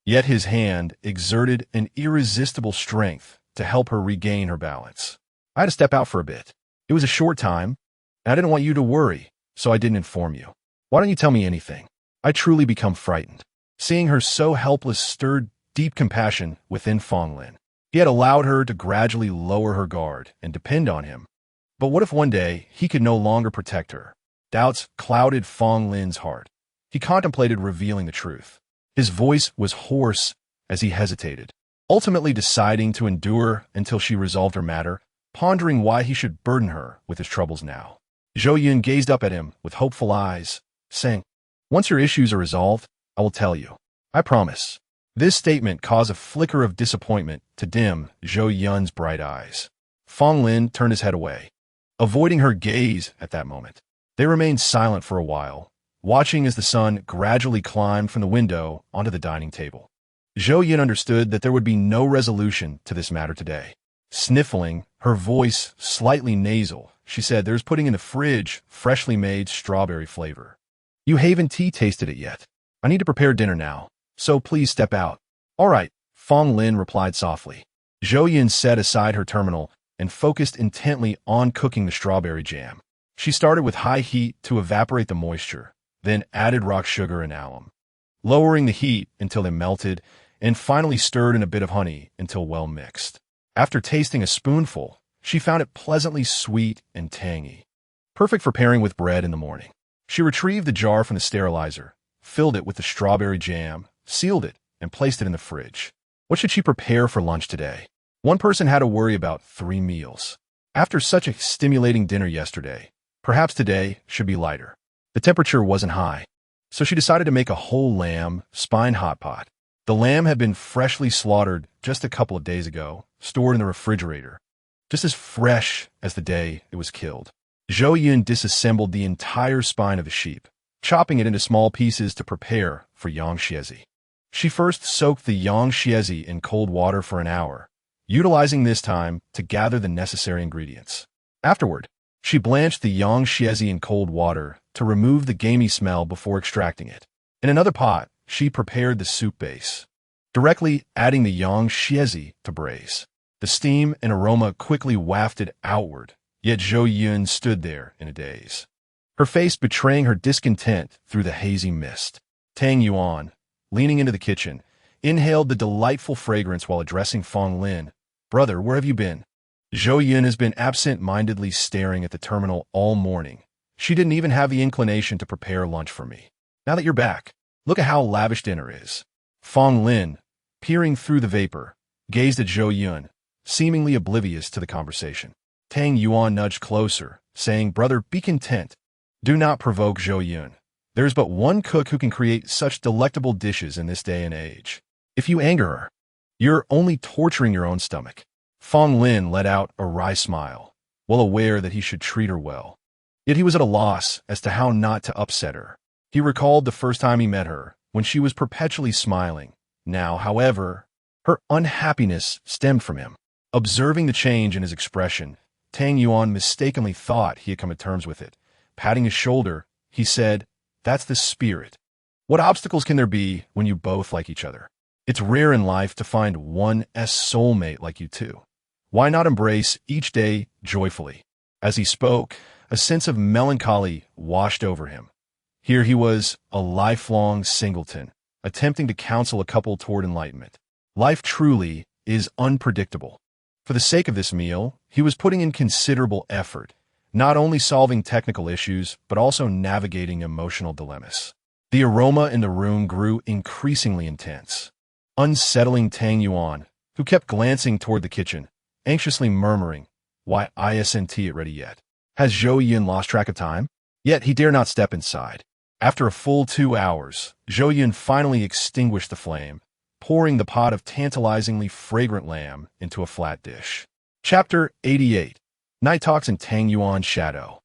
Yet his hand exerted an irresistible strength to help her regain her balance. "I had to step out for a bit. It was a short time, and I didn't want you to worry, so I didn't inform you. Why don't you tell me anything?" I truly become frightened. Seeing her so helpless stirred deep compassion within Fong Lin. He had allowed her to gradually lower her guard and depend on him. But what if one day he could no longer protect her? Doubts clouded Fong Lin's heart. He contemplated revealing the truth. His voice was hoarse as he hesitated, ultimately deciding to endure until she resolved her matter, pondering why he should burden her with his troubles now. Zhou Yun gazed up at him with hopeful eyes, saying, "Once your issues are resolved, I will tell you. I promise." This statement caused a flicker of disappointment to dim Zhou Yun's bright eyes. Fong Lin turned his head away, avoiding her gaze at that moment. They remained silent for a while, watching as the sun gradually climbed from the window onto the dining table. Zhou Yun understood that there would be no resolution to this matter today. Sniffling, her voice slightly nasal, she said, "There's pudding in the fridge, freshly made strawberry flavor. You haven't tasted it yet. I need to prepare dinner now, so please step out." "All right," Fong Lin replied softly. Zhou Yun set aside her terminal and focused intently on cooking the strawberry jam. She started with high heat to evaporate the moisture, then added rock sugar and alum, lowering the heat until they melted, and finally stirred in a bit of honey until well mixed. After tasting a spoonful, she found it pleasantly sweet and tangy, perfect for pairing with bread in the morning. She retrieved the jar from the sterilizer, filled it with the strawberry jam, sealed it, and placed it in the fridge. What should she prepare for lunch today? One person had to worry about 3 meals. After such a stimulating dinner yesterday, perhaps today should be lighter. The temperature wasn't high, so she decided to make a whole lamb spine hot pot. The lamb had been freshly slaughtered just a couple of days ago, stored in the refrigerator, just as fresh as the day it was killed. Zhou Yun disassembled the entire spine of the sheep, chopping it into small pieces to prepare for yang xiezi. She first soaked the yang xiezi in cold water for an hour, utilizing this time to gather the necessary ingredients. Afterward, she blanched the yang xiezi in cold water to remove the gamey smell before extracting it. In another pot, she prepared the soup base, directly adding the yang xiezi to braise. The steam and aroma quickly wafted outward, yet Zhou Yun stood there in a daze, her face betraying her discontent through the hazy mist. Tang Yuan, leaning into the kitchen, inhaled the delightful fragrance while addressing Fong Lin. "Brother, where have you been?" Zhou Yun has been absent-mindedly staring at the terminal all morning. She didn't even have the inclination to prepare lunch for me. Now that you're back, look at how lavish dinner is. Fong Lin, peering through the vapor, gazed at Zhou Yun, seemingly oblivious to the conversation. Tang Yuan nudged closer, saying, "Brother, be content. Do not provoke Zhou Yun. There is but one cook who can create such delectable dishes in this day and age. If you anger her, you're only torturing your own stomach." Fong Lin let out a wry smile, well aware that he should treat her well. Yet he was at a loss as to how not to upset her. He recalled the first time he met her, when she was perpetually smiling. Now, however, her unhappiness stemmed from him. Observing the change in his expression, Tang Yuan mistakenly thought he had come to terms with it. Patting his shoulder, he said, "That's the spirit. What obstacles can there be when you both like each other? It's rare in life to find one's soulmate like you two. Why not embrace each day joyfully?" As he spoke, a sense of melancholy washed over him. Here he was, a lifelong singleton, attempting to counsel a couple toward enlightenment. Life truly is unpredictable. For the sake of this meal, he was putting in considerable effort, not only solving technical issues, but also navigating emotional dilemmas. The aroma in the room grew increasingly intense, unsettling Tang Yuan, who kept glancing toward the kitchen, anxiously murmuring, "Why isn't it ready yet? Has Zhou Yun lost track of time?" Yet he dare not step inside. After a full 2 hours, Zhou Yun finally extinguished the flame, pouring the pot of tantalizingly fragrant lamb into a flat dish. Chapter 88. Night Talks in Tang Yuan's Shadow.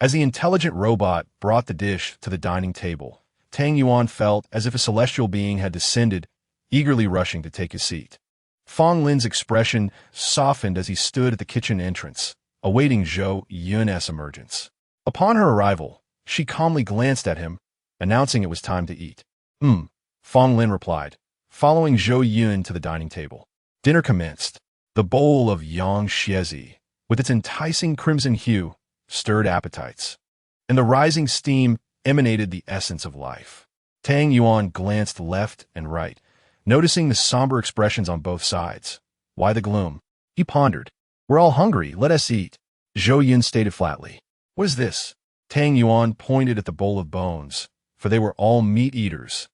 As the intelligent robot brought the dish to the dining table, Tang Yuan felt as if a celestial being had descended, eagerly rushing to take his seat. Fong Lin's expression softened as he stood at the kitchen entrance, awaiting Zhou Yun's emergence. Upon her arrival, she calmly glanced at him, announcing it was time to eat. Fong Lin replied, following Zhou Yun to the dining table. Dinner commenced. The bowl of yang xiezi, with its enticing crimson hue, stirred appetites, and the rising steam emanated the essence of life. Tang Yuan glanced left and right, noticing the somber expressions on both sides. Why the gloom? He pondered. We're all hungry, let us eat. Zhou Yun stated flatly. What is this? Tang Yuan pointed at the bowl of bones, for they were all meat eaters.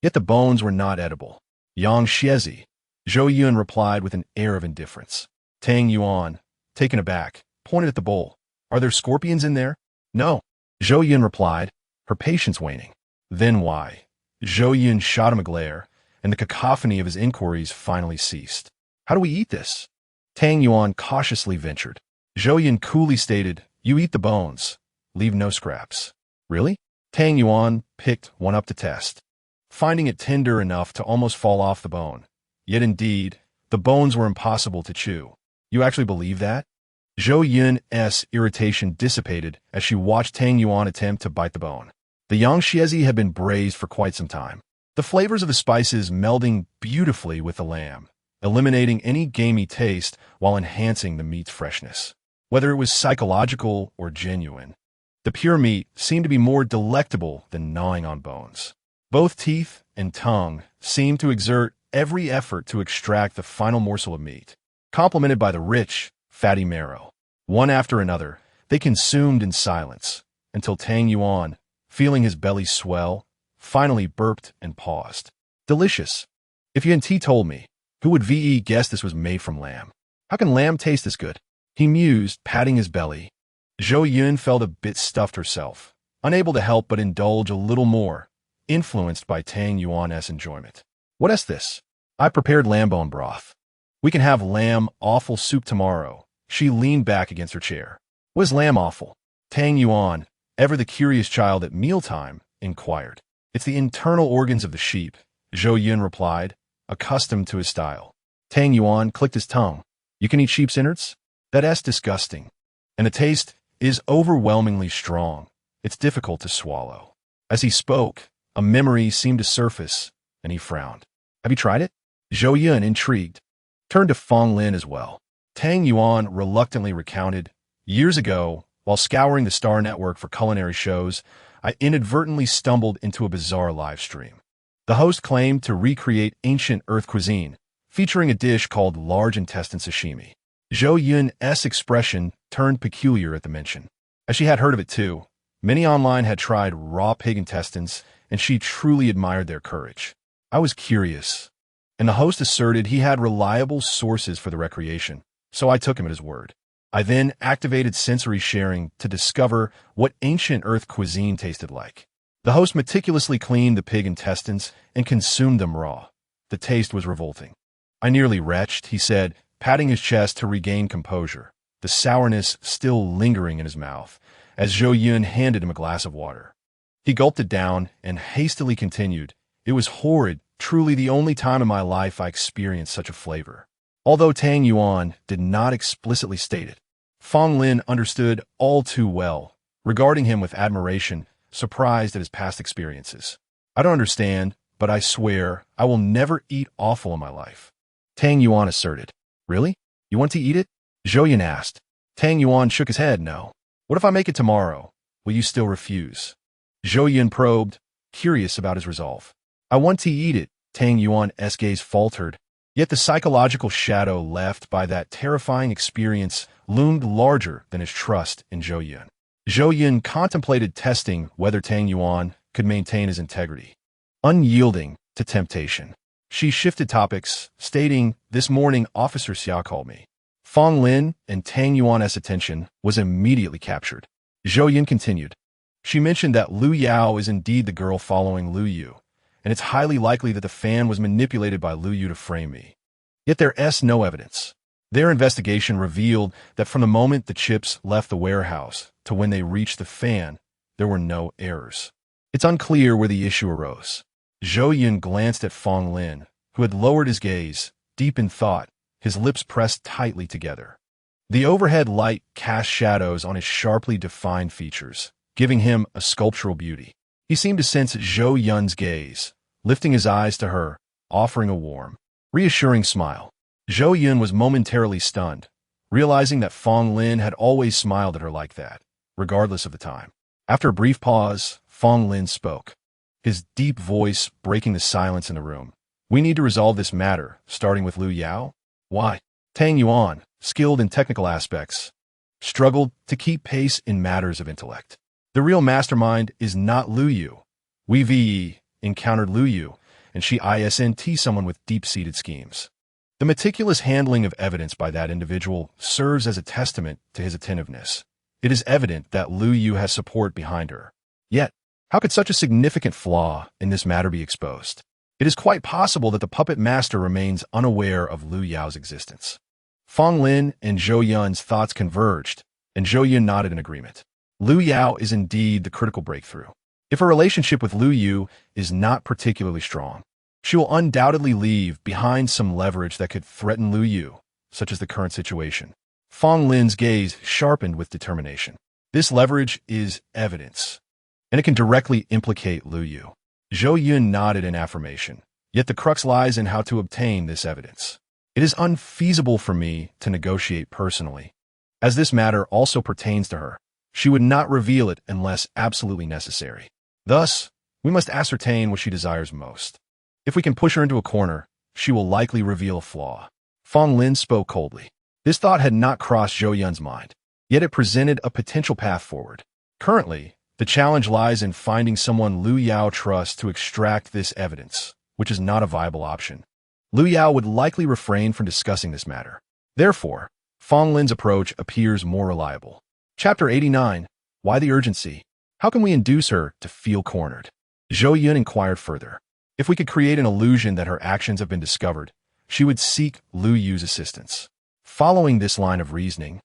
Yet the bones were not edible. Yang xiezi, Zhou Yun replied with an air of indifference. Tang Yuan, taken aback, pointed at the bowl. Are there scorpions in there? No. Zhou Yun replied, her patience waning. Then why? Zhou Yun shot him a glare, and the cacophony of his inquiries finally ceased. How do we eat this? Tang Yuan cautiously ventured. Zhou Yun coolly stated, you eat the bones. Leave no scraps. Really? Tang Yuan picked one up to test, finding it tender enough to almost fall off the bone. Yet indeed, the bones were impossible to chew. You actually believe that? Zhou Yun's irritation dissipated as she watched Tang Yuan attempt to bite the bone. The yang xiezi had been braised for quite some time, the flavors of the spices melding beautifully with the lamb, eliminating any gamey taste while enhancing the meat's freshness. Whether it was psychological or genuine, the pure meat seemed to be more delectable than gnawing on bones. Both teeth and tongue seemed to exert every effort to extract the final morsel of meat, complemented by the rich, fatty marrow. One after another, they consumed in silence, until Tang Yuan, feeling his belly swell, finally burped and paused. Delicious. If Yun Ti told me, who would VE guess this was made from lamb? How can lamb taste this good? He mused, patting his belly. Zhou Yun felt a bit stuffed herself, unable to help but indulge a little more, influenced by Tang Yuan's enjoyment. What is this? I prepared lamb bone broth. We can have lamb offal soup tomorrow. She leaned back against her chair. What is lamb offal? Tang Yuan, ever the curious child at mealtime, inquired. It's the internal organs of the sheep, Zhou Yun replied, accustomed to his style. Tang Yuan clicked his tongue. You can eat sheep's innards? That's disgusting. And the taste is overwhelmingly strong. It's difficult to swallow. As he spoke, a memory seemed to surface, and he frowned. Have you tried it? Zhou Yun, intrigued, turned to Fong Lin as well. Tang Yuan reluctantly recounted, years ago, while scouring the Star Network for culinary shows, I inadvertently stumbled into a bizarre live stream. The host claimed to recreate ancient Earth cuisine, featuring a dish called large intestine sashimi. Zhou Yun's expression turned peculiar at the mention. As she had heard of it too, many online had tried raw pig intestines, and she truly admired their courage. I was curious, and the host asserted he had reliable sources for the recreation, so I took him at his word. I then activated sensory sharing to discover what ancient Earth cuisine tasted like. The host meticulously cleaned the pig intestines and consumed them raw. The taste was revolting. I nearly retched, he said, patting his chest to regain composure, the sourness still lingering in his mouth, as Zhou Yun handed him a glass of water. He gulped it down and hastily continued, it was horrid, truly the only time in my life I experienced such a flavor. Although Tang Yuan did not explicitly state it, Fong Lin understood all too well, regarding him with admiration, surprised at his past experiences. I don't understand, but I swear I will never eat offal in my life. Tang Yuan asserted. Really? You want to eat it? Zhou Yun asked. Tang Yuan shook his head, no. What if I make it tomorrow? Will you still refuse? Zhou Yun probed, curious about his resolve. I want to eat it, Tang Yuan's gaze faltered, yet the psychological shadow left by that terrifying experience loomed larger than his trust in Zhou Yun. Zhou Yun contemplated testing whether Tang Yuan could maintain his integrity, unyielding to temptation. She shifted topics, stating, "This morning, Officer Xia called me." Fong Lin and Tang Yuan's attention was immediately captured. Zhou Yun continued. She mentioned that Lu Yao is indeed the girl following Lu Yu, and it's highly likely that the fan was manipulated by Lu Yu to frame me. Yet there's no evidence. Their investigation revealed that from the moment the chips left the warehouse to when they reached the fan, there were no errors. It's unclear where the issue arose. Zhou Yun glanced at Fong Lin, who had lowered his gaze, deep in thought, his lips pressed tightly together. The overhead light cast shadows on his sharply defined features, giving him a sculptural beauty. He seemed to sense Zhou Yun's gaze, lifting his eyes to her, offering a warm, reassuring smile. Zhou Yun was momentarily stunned, realizing that Fong Lin had always smiled at her like that, regardless of the time. After a brief pause, Fong Lin spoke, his deep voice breaking the silence in the room. "We need to resolve this matter, starting with Lu Yao." "Why?" Tang Yuan, skilled in technical aspects, struggled to keep pace in matters of intellect. "The real mastermind is not Lu Yu. We encountered Lu Yu, and she isn't someone with deep-seated schemes. The meticulous handling of evidence by that individual serves as a testament to his attentiveness. It is evident that Lu Yu has support behind her. Yet, how could such a significant flaw in this matter be exposed? It is quite possible that the puppet master remains unaware of Lu Yao's existence." Fong Lin and Zhou Yun's thoughts converged, and Zhou Yun nodded in agreement. Lu Yao is indeed the critical breakthrough. If her relationship with Lu Yu is not particularly strong, she will undoubtedly leave behind some leverage that could threaten Lu Yu, such as the current situation. Fong Lin's gaze sharpened with determination. This leverage is evidence, and it can directly implicate Lu Yu. Zhou Yun nodded in affirmation, yet the crux lies in how to obtain this evidence. "It is unfeasible for me to negotiate personally. As this matter also pertains to her, she would not reveal it unless absolutely necessary. Thus, we must ascertain what she desires most. If we can push her into a corner, she will likely reveal a flaw." Fong Lin spoke coldly. This thought had not crossed Zhou Yun's mind, yet it presented a potential path forward. Currently, the challenge lies in finding someone Lu Yao trusts to extract this evidence, which is not a viable option. Lu Yao would likely refrain from discussing this matter. Therefore, Fong Lin's approach appears more reliable. Chapter 89. Why the urgency? How can we induce her to feel cornered? Zhou Yun inquired further. If we could create an illusion that her actions have been discovered, she would seek Lu Yu's assistance. Following this line of reasoning,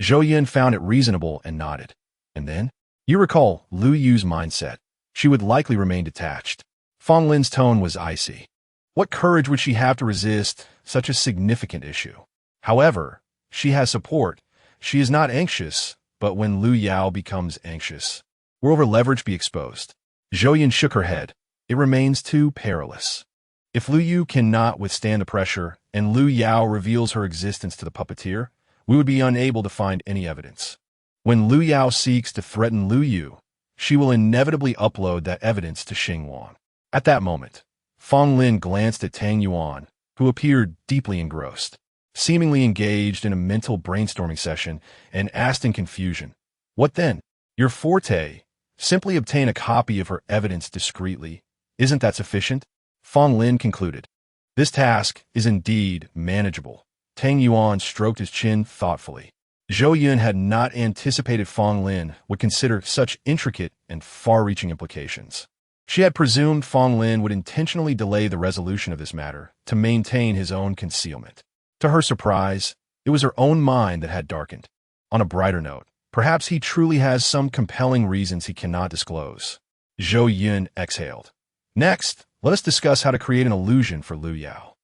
Zhou Yun found it reasonable and nodded. And then, you recall Lu Yu's mindset. She would likely remain detached. Fong Lin's tone was icy. What courage would she have to resist such a significant issue? However, she has support. She is not anxious, but when Lu Yao becomes anxious, will her leverage be exposed? Zhou Yun shook her head. It remains too perilous. If Lu Yu cannot withstand the pressure and Lu Yao reveals her existence to the puppeteer, we would be unable to find any evidence. When Lu Yao seeks to threaten Lu Yu, she will inevitably upload that evidence to Xinguang. At that moment, Fong Lin glanced at Tang Yuan, who appeared deeply engrossed, seemingly engaged in a mental brainstorming session, and asked in confusion, "What then? Your forte? Simply obtain a copy of her evidence discreetly. Isn't that sufficient?" Fong Lin concluded. This task is indeed manageable. Tang Yuan stroked his chin thoughtfully. Zhou Yun had not anticipated Fong Lin would consider such intricate and far-reaching implications. She had presumed Fong Lin would intentionally delay the resolution of this matter to maintain his own concealment. To her surprise, it was her own mind that had darkened. On a brighter note, perhaps he truly has some compelling reasons he cannot disclose. Zhou Yun exhaled. Next, let us discuss how to create an illusion for Lu Yao.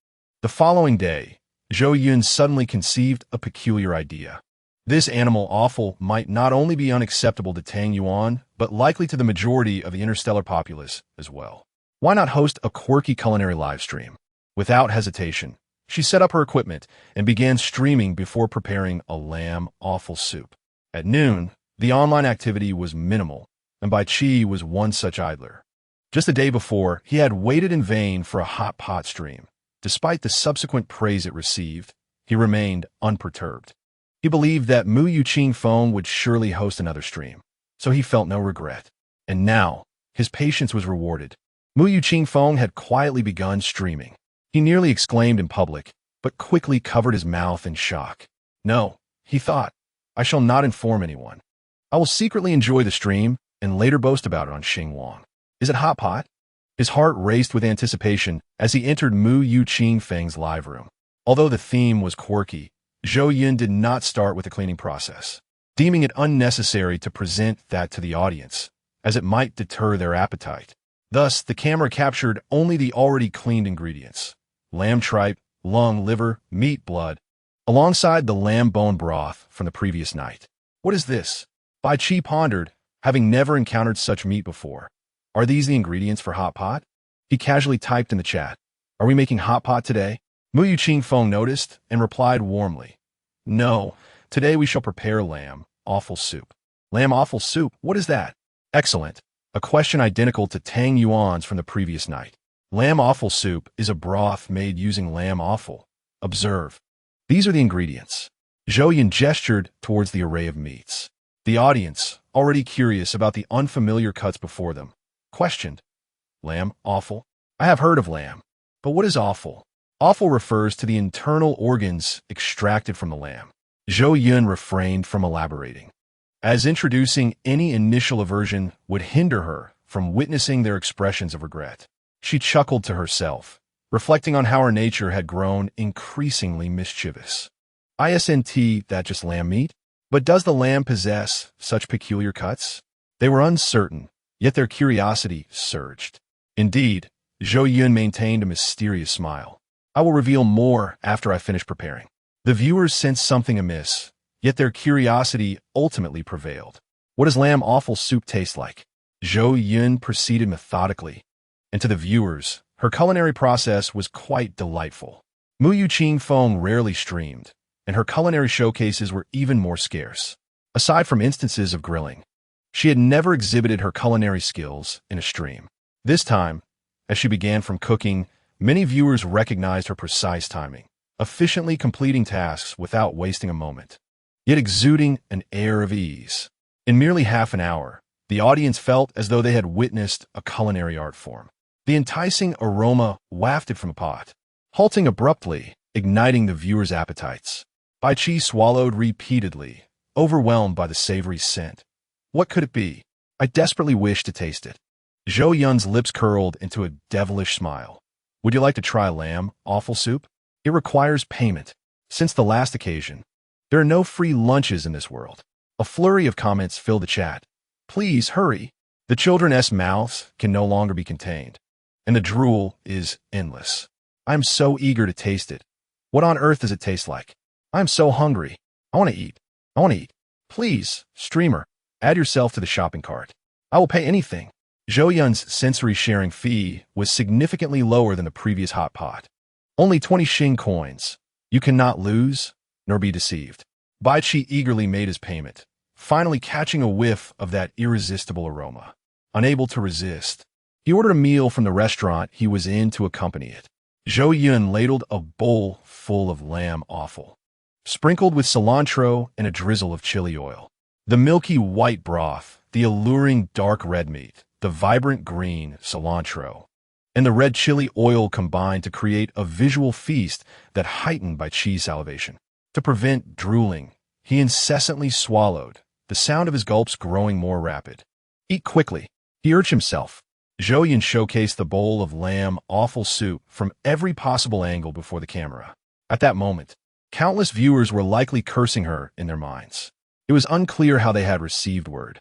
The following day, Zhou Yun suddenly conceived a peculiar idea. This animal offal might not only be unacceptable to Tang Yuan, but likely to the majority of the interstellar populace as well. Why not host a quirky culinary livestream? Without hesitation, she set up her equipment and began streaming before preparing a lamb offal soup. At noon, the online activity was minimal, and Bai Qi was one such idler. Just the day before, he had waited in vain for a hot pot stream. Despite the subsequent praise it received, he remained unperturbed. He believed that Mu Yuqing phone would surely host another stream, so he felt no regret. And now, his patience was rewarded. Mu Yuqing phone had quietly begun streaming. He nearly exclaimed in public, but quickly covered his mouth in shock. No, he thought, I shall not inform anyone. I will secretly enjoy the stream and later boast about it on Xinguang. Is it hot pot? His heart raced with anticipation as he entered Mu Yu Qing Feng's live room. Although the theme was quirky, Zhou Yun did not start with the cleaning process, deeming it unnecessary to present that to the audience, as it might deter their appetite. Thus, the camera captured only the already cleaned ingredients: lamb tripe, lung, liver, meat, blood, alongside the lamb bone broth from the previous night. What is this? Bai Qi pondered, having never encountered such meat before. Are these the ingredients for hot pot? He casually typed in the chat. Are we making hot pot today? Mu Yu Qing Feng noticed and replied warmly. No, today we shall prepare lamb offal soup. Lamb offal soup? What is that? Excellent. A question identical to Tang Yuan's from the previous night. Lamb offal soup is a broth made using lamb offal. Observe. These are the ingredients. Zhou Yun gestured towards the array of meats. The audience, already curious about the unfamiliar cuts before them, questioned. Lamb offal? I have heard of lamb, but what is offal? Offal refers to the internal organs extracted from the lamb. Zhou Yun refrained from elaborating, as introducing any initial aversion would hinder her from witnessing their expressions of regret. She chuckled to herself, reflecting on how her nature had grown increasingly mischievous. Isn't that just lamb meat? But does the lamb possess such peculiar cuts? They were uncertain, yet their curiosity surged. Indeed, Zhou Yun maintained a mysterious smile. I will reveal more after I finish preparing. The viewers sensed something amiss, yet their curiosity ultimately prevailed. What does lamb offal soup taste like? Zhou Yun proceeded methodically, and to the viewers, her culinary process was quite delightful. Mu Yu Qing Feng rarely streamed, and her culinary showcases were even more scarce. Aside from instances of grilling, she had never exhibited her culinary skills in a stream. This time, as she began from cooking, many viewers recognized her precise timing, efficiently completing tasks without wasting a moment, yet exuding an air of ease. In merely half an hour, the audience felt as though they had witnessed a culinary art form. The enticing aroma wafted from the pot, halting abruptly, igniting the viewers' appetites. Bai Qi swallowed repeatedly, overwhelmed by the savory scent. What could it be? I desperately wished to taste it. Zhou Yun's lips curled into a devilish smile. Would you like to try lamb offal soup? It requires payment. Since the last occasion, there are no free lunches in this world. A flurry of comments filled the chat. Please hurry. The children's mouths can no longer be contained, and the drool is endless. I am so eager to taste it. What on earth does it taste like? I am so hungry. I want to eat. I want to eat. Please, streamer, add yourself to the shopping cart. I will pay anything. Zhou Yun's sensory sharing fee was significantly lower than the previous hot pot. Only 20 Xing coins. You cannot lose, nor be deceived. Bai Qi eagerly made his payment, finally catching a whiff of that irresistible aroma. Unable to resist, he ordered a meal from the restaurant he was in to accompany it. Zhou Yun ladled a bowl full of lamb offal, sprinkled with cilantro and a drizzle of chili oil. The milky white broth, the alluring dark red meat, the vibrant green cilantro, and the red chili oil combined to create a visual feast that heightened Bai Qi's salivation. To prevent drooling, he incessantly swallowed, the sound of his gulps growing more rapid. Eat quickly, he urged himself. Zhou Yun showcased the bowl of lamb offal soup from every possible angle before the camera. At that moment, countless viewers were likely cursing her in their minds. It was unclear how they had received word,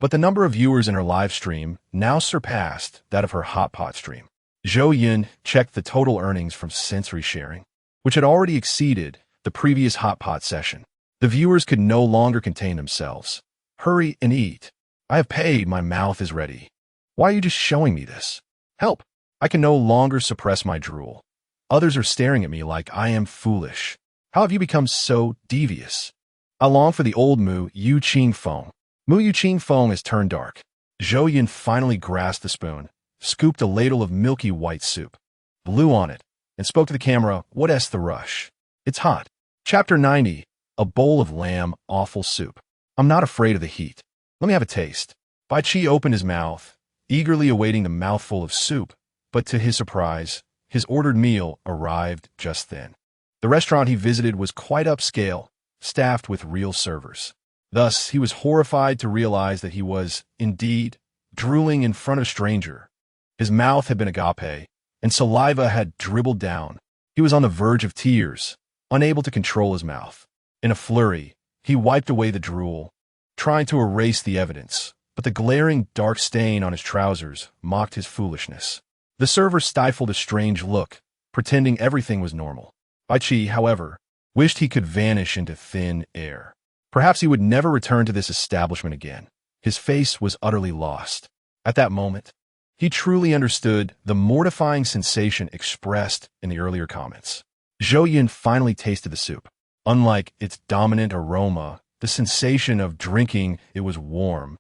but the number of viewers in her live stream now surpassed that of her hot pot stream. Zhou Yun checked the total earnings from sensory sharing, which had already exceeded the previous hot pot session. The viewers could no longer contain themselves. Hurry and eat. I have paid, my mouth is ready. Why are you just showing me this? Help! I can no longer suppress my drool. Others are staring at me like I am foolish. How have you become so devious? I long for the old Mu Yu Qing Feng. Mu Yu Qing Feng has turned dark. Zhou Yun finally grasped the spoon, scooped a ladle of milky white soup, blew on it, and spoke to the camera. What's the rush? It's hot. Chapter 90. A bowl of lamb offal soup. I'm not afraid of the heat. Let me have a taste. Bai Qi opened his mouth, eagerly awaiting the mouthful of soup, but to his surprise, his ordered meal arrived just then. The restaurant he visited was quite upscale, staffed with real servers. Thus, he was horrified to realize that he was, indeed, drooling in front of a stranger. His mouth had been agape, and saliva had dribbled down. He was on the verge of tears, unable to control his mouth. In a flurry, he wiped away the drool, trying to erase the evidence, but the glaring dark stain on his trousers mocked his foolishness. The server stifled a strange look, pretending everything was normal. Bai Qi, however, wished he could vanish into thin air. Perhaps he would never return to this establishment again. His face was utterly lost. At that moment, he truly understood the mortifying sensation expressed in the earlier comments. Zhou Yun finally tasted the soup. Unlike its dominant aroma, the sensation of drinking it was warm,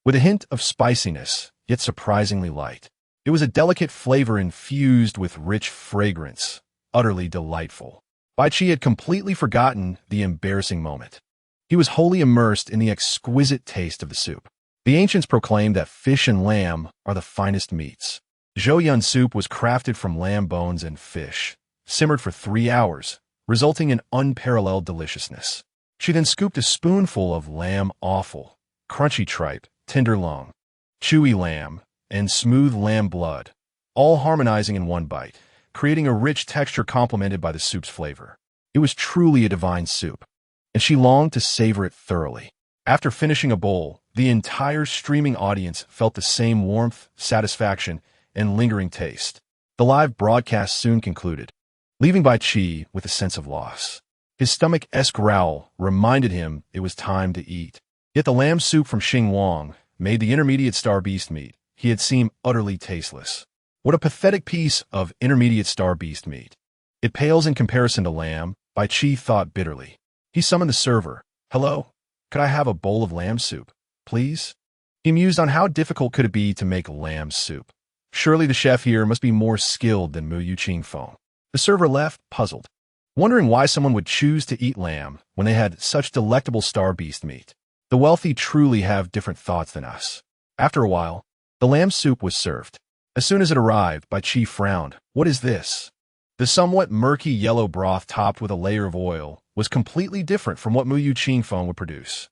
with a hint of spiciness, yet surprisingly light. It was a delicate flavor infused with rich fragrance, utterly delightful. Bai Qi had completely forgotten the embarrassing moment. He was wholly immersed in the exquisite taste of the soup. The ancients proclaimed that fish and lamb are the finest meats. Zhou Yun soup was crafted from lamb bones and fish, simmered for 3 hours, resulting in unparalleled deliciousness. She then scooped a spoonful of lamb offal, crunchy tripe, tenderloin, chewy lamb, and smooth lamb blood, all harmonizing in one bite, creating a rich texture complemented by the soup's flavor. It was truly a divine soup, and she longed to savor it thoroughly. After finishing a bowl, the entire streaming audience felt the same warmth, satisfaction, and lingering taste. The live broadcast soon concluded, leaving Bai Qi with a sense of loss. His stomach-esque growl reminded him it was time to eat. Yet the lamb soup from Xinguang, made the intermediate star beast meat, he had seemed utterly tasteless. What a pathetic piece of intermediate star beast meat. It pales in comparison to lamb, Bai Qi thought bitterly. He summoned the server. Hello, could I have a bowl of lamb soup, please? He mused on how difficult could it be to make lamb soup. Surely the chef here must be more skilled than Mu Yuqingfeng. The server left, puzzled, wondering why someone would choose to eat lamb when they had such delectable star beast meat. The wealthy truly have different thoughts than us. After a while, the lamb soup was served. As soon as it arrived, Bai Qi frowned. What is this? The somewhat murky yellow broth topped with a layer of oil was completely different from what Mu Yuqingfeng would produce.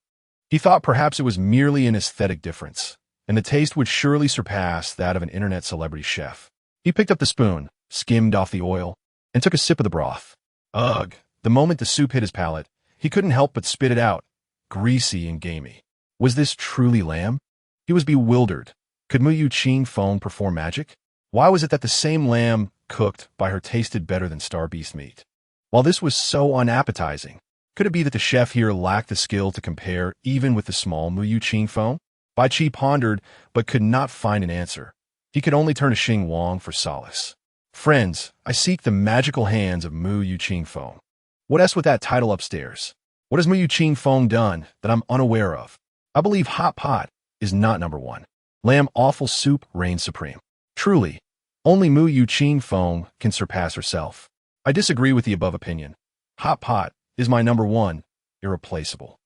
He thought perhaps it was merely an aesthetic difference, and the taste would surely surpass that of an internet celebrity chef. He picked up the spoon, skimmed off the oil, and took a sip of the broth. Ugh! The moment the soup hit his palate, he couldn't help but spit it out, greasy and gamey. Was this truly lamb? He was bewildered. Could Mu Yuqingfeng perform magic? Why was it that the same lamb cooked by her tasted better than star beast meat? While this was so unappetizing, could it be that the chef here lacked the skill to compare even with the small Mu Yuqingfeng? Bai Qi pondered, but could not find an answer. He could only turn to Xinguang for solace. Friends, I seek the magical hands of Mu Yuqingfeng. What else with that title upstairs? What has Mu Yuqingfeng done that I'm unaware of? I believe hot pot is not number one. Lamb offal soup reigns supreme. Truly, only Mu Yuqingfeng can surpass herself. I disagree with the above opinion. Hot pot is my number one, irreplaceable.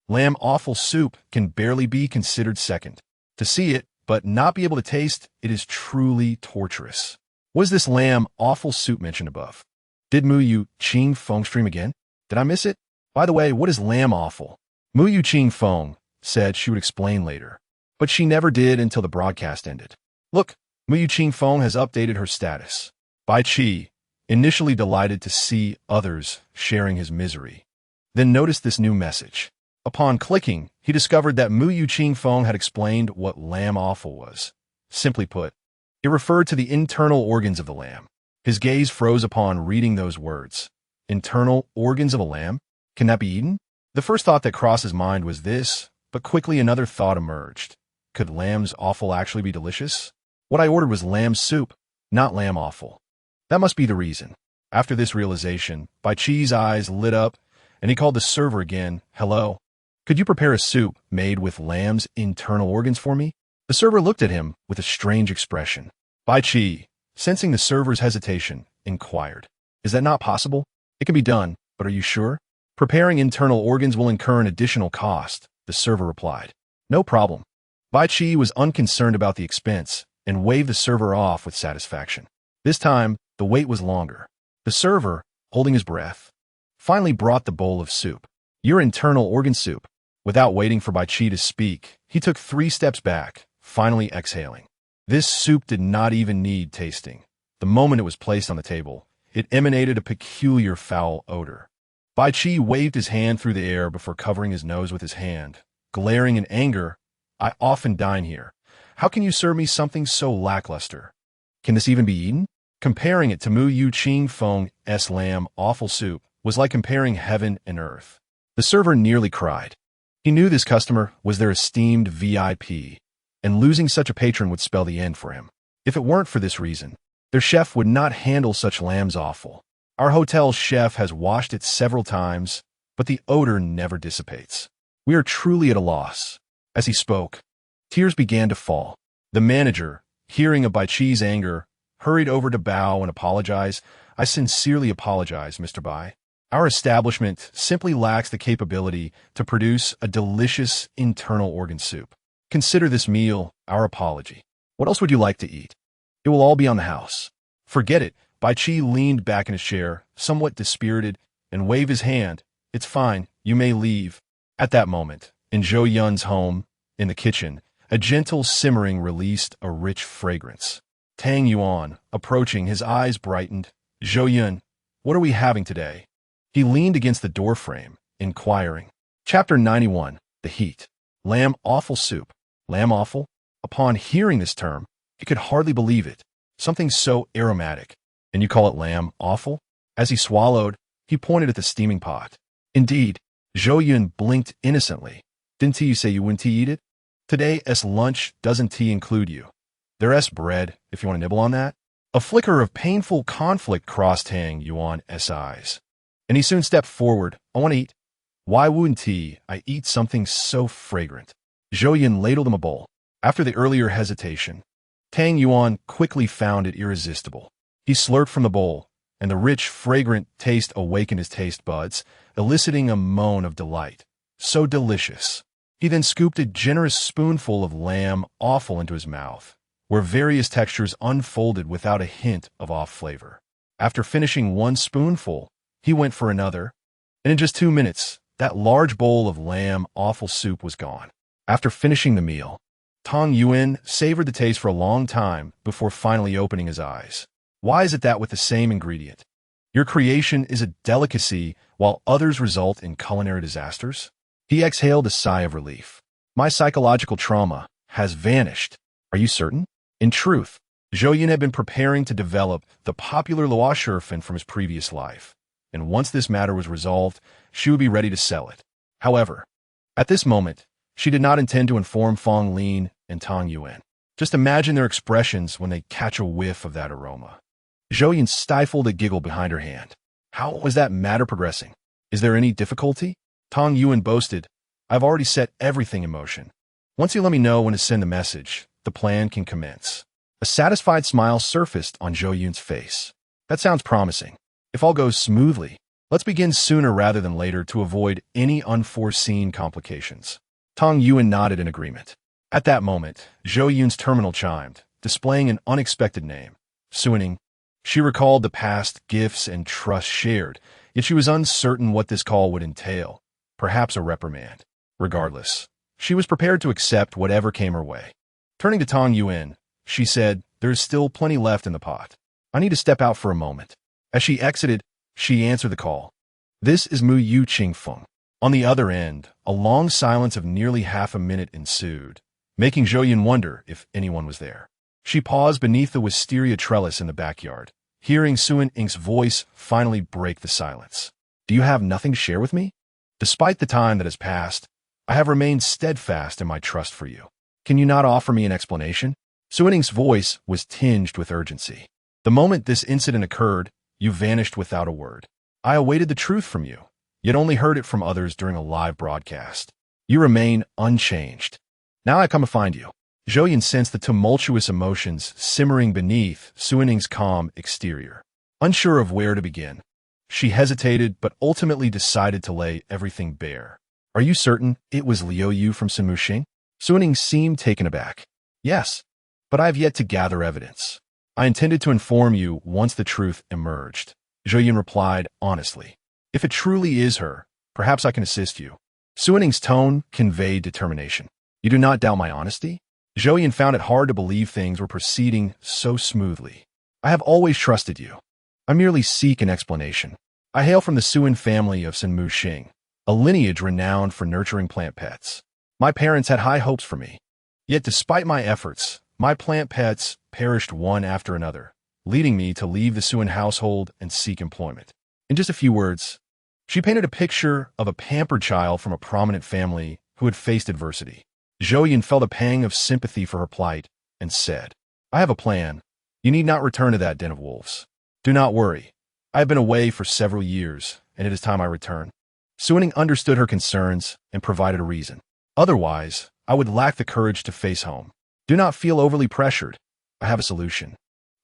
Lamb offal soup can barely be considered second. To see it, but not be able to taste, it is truly torturous. Was this lamb offal soup mentioned above? Did Mu Yuqingfeng stream again? Did I miss it? By the way, what is lamb offal? Mu Yuqingfeng said she would explain later, but she never did until the broadcast ended. Look, Mu Yuqingfeng has updated her status. Bai Qi, initially delighted to see others sharing his misery, then noticed this new message. Upon clicking, he discovered that Mu Yuqingfeng had explained what lamb offal was. Simply put, it referred to the internal organs of the lamb. His gaze froze upon reading those words. Internal organs of a lamb? Can that be eaten? The first thought that crossed his mind was this, but quickly another thought emerged. Could lamb's offal actually be delicious? What I ordered was lamb soup, not lamb offal. That must be the reason. After this realization, Bai Qi's eyes lit up, and he called the server again. Hello? Could you prepare a soup made with lamb's internal organs for me? The server looked at him with a strange expression. Bai Qi, sensing the server's hesitation, inquired, Is that not possible? It can be done, but are you sure? Preparing internal organs will incur an additional cost, the server replied. No problem. Bai Qi was unconcerned about the expense and waved the server off with satisfaction. This time, the wait was longer. The server, holding his breath, finally brought the bowl of soup. Your internal organ soup. Without waiting for Bai Qi to speak, he took 3 steps back, finally exhaling. This soup did not even need tasting. The moment it was placed on the table, it emanated a peculiar foul odor. Bai Qi waved his hand through the air before covering his nose with his hand, glaring in anger. I often dine here. How can you serve me something so lackluster? Can this even be eaten? Comparing it to Mu Yu Qing Feng's lamb offal soup was like comparing heaven and earth. The server nearly cried. He knew this customer was their esteemed VIP, and losing such a patron would spell the end for him. If it weren't for this reason, their chef would not handle such lamb's offal. Our hotel's chef has washed it several times, but the odor never dissipates. We are truly at a loss. As he spoke, tears began to fall. The manager, hearing of Bai Qi's anger, hurried over to bow and apologize. I sincerely apologize, Mr. Bai. Our establishment simply lacks the capability to produce a delicious internal organ soup. Consider this meal our apology. What else would you like to eat? It will all be on the house. Forget it. Bai Qi leaned back in his chair, somewhat dispirited, and waved his hand. It's fine. You may leave. At that moment, in Zhou Yun's home, in the kitchen, a gentle simmering released a rich fragrance. Tang Yuan, approaching, his eyes brightened. Zhou Yun, what are we having today? He leaned against the doorframe, inquiring. Chapter 91, The Heat. Lamb offal soup. Lamb offal? Upon hearing this term, he could hardly believe it. Something so aromatic. And you call it lamb offal? As he swallowed, he pointed at the steaming pot. Indeed, Zhou Yun blinked innocently. Didn't you say you wouldn't eat it? Today's lunch doesn't tea include you. There's bread, if you want to nibble on that. A flicker of painful conflict crossed Tang Yuan's eyes. And he soon stepped forward. I want to eat. Why wouldn't I eat something so fragrant? Zhou Yun ladled him a bowl. After the earlier hesitation, Tang Yuan quickly found it irresistible. He slurped from the bowl, and the rich, fragrant taste awakened his taste buds, eliciting a moan of delight. So delicious. He then scooped a generous spoonful of lamb offal into his mouth, where various textures unfolded without a hint of off flavor. After finishing 1 spoonful, he went for another, and in just 2 minutes, that large bowl of lamb offal soup was gone. After finishing the meal, Tang Yuan savored the taste for a long time before finally opening his eyes. Why is it that with the same ingredient, your creation is a delicacy while others result in culinary disasters? He exhaled a sigh of relief. My psychological trauma has vanished. Are you certain? In truth, Zhou Yun had been preparing to develop the popular luoshifan from his previous life, and once this matter was resolved, she would be ready to sell it. However, at this moment, she did not intend to inform Feng Lin and Tang Yuan. Just imagine their expressions when they catch a whiff of that aroma. Zhou Yun stifled a giggle behind her hand. How was that matter progressing? Is there any difficulty? Tang Yuan boasted. I've already set everything in motion. Once you let me know when to send the message, the plan can commence. A satisfied smile surfaced on Zhou Yun's face. That sounds promising. If all goes smoothly, let's begin sooner rather than later to avoid any unforeseen complications. Tang Yuan nodded in agreement. At that moment, Zhou Yun's terminal chimed, displaying an unexpected name. Suining. She recalled the past gifts and trust shared, yet she was uncertain what this call would entail. Perhaps a reprimand. Regardless, she was prepared to accept whatever came her way. Turning to Tang Yuan, she said, there is still plenty left in the pot. I need to step out for a moment. As she exited, she answered the call. This is Mu Yu Qing Feng. On the other end, a long silence of nearly half a minute ensued, making Zhou Yun wonder if anyone was there. She paused beneath the wisteria trellis in the backyard, hearing Suan Ink's voice finally break the silence. Do you have nothing to share with me? Despite the time that has passed, I have remained steadfast in my trust for you. Can you not offer me an explanation? Suan Ink's voice was tinged with urgency. The moment this incident occurred, you vanished without a word. I awaited the truth from you, yet only heard it from others during a live broadcast. You remain unchanged. Now I come to find you. Zhou Yun sensed the tumultuous emotions simmering beneath Suan Ink's calm exterior. Unsure of where to begin, she hesitated but ultimately decided to lay everything bare. Are you certain it was Liu Yu from Sinmuxing? Suan Ink seemed taken aback. Yes, but I have yet to gather evidence. I intended to inform you once the truth emerged. Zhou Yun replied honestly. If it truly is her, perhaps I can assist you. Su Yin's tone conveyed determination. You do not doubt my honesty? Zhou Yun found it hard to believe things were proceeding so smoothly. I have always trusted you. I merely seek an explanation. I hail from the Su Yun family of Sun Muxing, a lineage renowned for nurturing plant pets. My parents had high hopes for me. Yet despite my efforts, my plant pets perished one after another, leading me to leave the Su Yun household and seek employment. In just a few words, she painted a picture of a pampered child from a prominent family who had faced adversity. Zhou Yun felt a pang of sympathy for her plight and said, I have a plan. You need not return to that den of wolves. Do not worry. I have been away for several years, and it is time I return. Su Yun understood her concerns and provided a reason. Otherwise, I would lack the courage to face home. Do not feel overly pressured. I have a solution.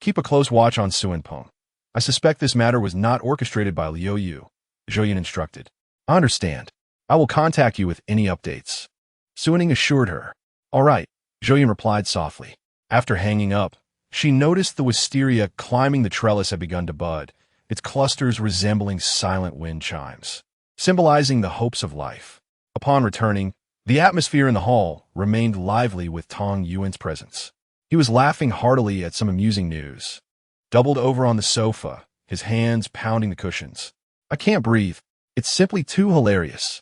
Keep a close watch on Su Yun Peng. I suspect this matter was not orchestrated by Liu Yu, Zhou Yun instructed. I understand. I will contact you with any updates. Su Yun assured her. All right, Zhou Yun replied softly. After hanging up, she noticed the wisteria climbing the trellis had begun to bud, its clusters resembling silent wind chimes, symbolizing the hopes of life. Upon returning, the atmosphere in the hall remained lively with Tong Yuan's presence. He was laughing heartily at some amusing news. Doubled over on the sofa, his hands pounding the cushions. I can't breathe. It's simply too hilarious.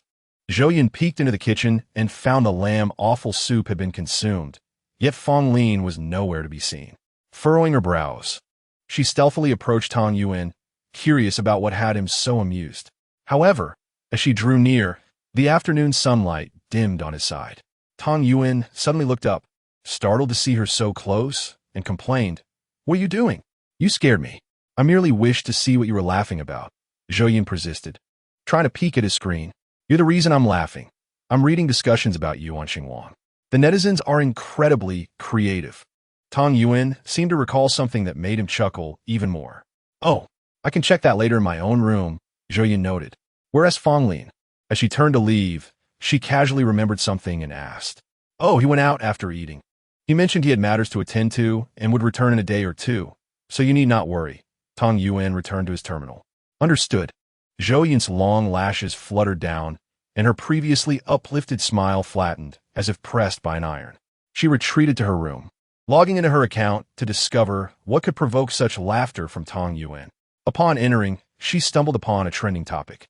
Zhou Yun peeked into the kitchen and found the lamb offal soup had been consumed, yet Fong Lin was nowhere to be seen. Furrowing her brows, she stealthily approached Tong Yuan, curious about what had him so amused. However, as she drew near, the afternoon sunlight dimmed on his side. Tong Yuan suddenly looked up, startled to see her so close, and complained, What are you doing? You scared me. I merely wished to see what you were laughing about. Zhou Yun persisted, trying to peek at his screen. You're the reason I'm laughing. I'm reading discussions about you on Xinguang. The netizens are incredibly creative. Tong Yuan seemed to recall something that made him chuckle even more. Oh, I can check that later in my own room, Zhou Yun noted. Whereas Fong Lin, as she turned to leave, she casually remembered something and asked. Oh, he went out after eating. He mentioned he had matters to attend to and would return in a day or two, so you need not worry. Tong Yuan returned to his terminal. Understood. Zhou Yun's long lashes fluttered down, and her previously uplifted smile flattened, as if pressed by an iron. She retreated to her room, logging into her account to discover what could provoke such laughter from Tong Yuan. Upon entering, she stumbled upon a trending topic.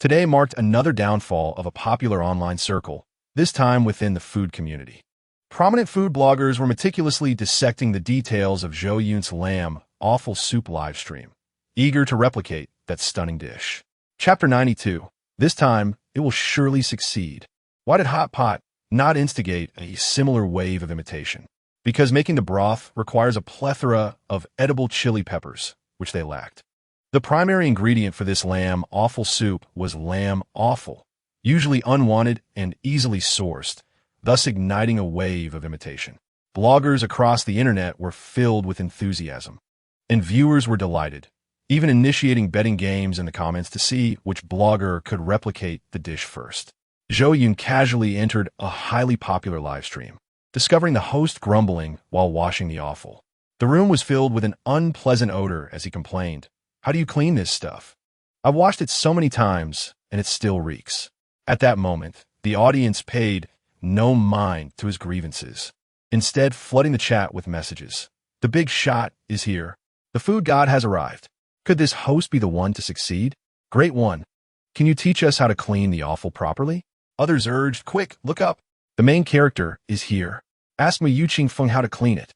Today marked another downfall of a popular online circle, this time within the food community. Prominent food bloggers were meticulously dissecting the details of Zhou Yun's lamb offal soup livestream, eager to replicate that stunning dish. Chapter 92. This time, it will surely succeed. Why did Hot Pot not instigate a similar wave of imitation? Because making the broth requires a plethora of edible chili peppers, which they lacked. The primary ingredient for this lamb offal soup was lamb offal, usually unwanted and easily sourced, thus igniting a wave of imitation. Bloggers across the internet were filled with enthusiasm, and viewers were delighted, even initiating betting games in the comments to see which blogger could replicate the dish first. Zhou Yun casually entered a highly popular livestream, discovering the host grumbling while washing the offal. The room was filled with an unpleasant odor as he complained, How do you clean this stuff? I've washed it so many times, and it still reeks. At that moment, the audience paid no mind to his grievances, instead flooding the chat with messages. The big shot is here. The food god has arrived. Could this host be the one to succeed? Great one. Can you teach us how to clean the offal properly? Others urged, Quick, look up. The main character is here. Ask me Yu Qingfeng how to clean it.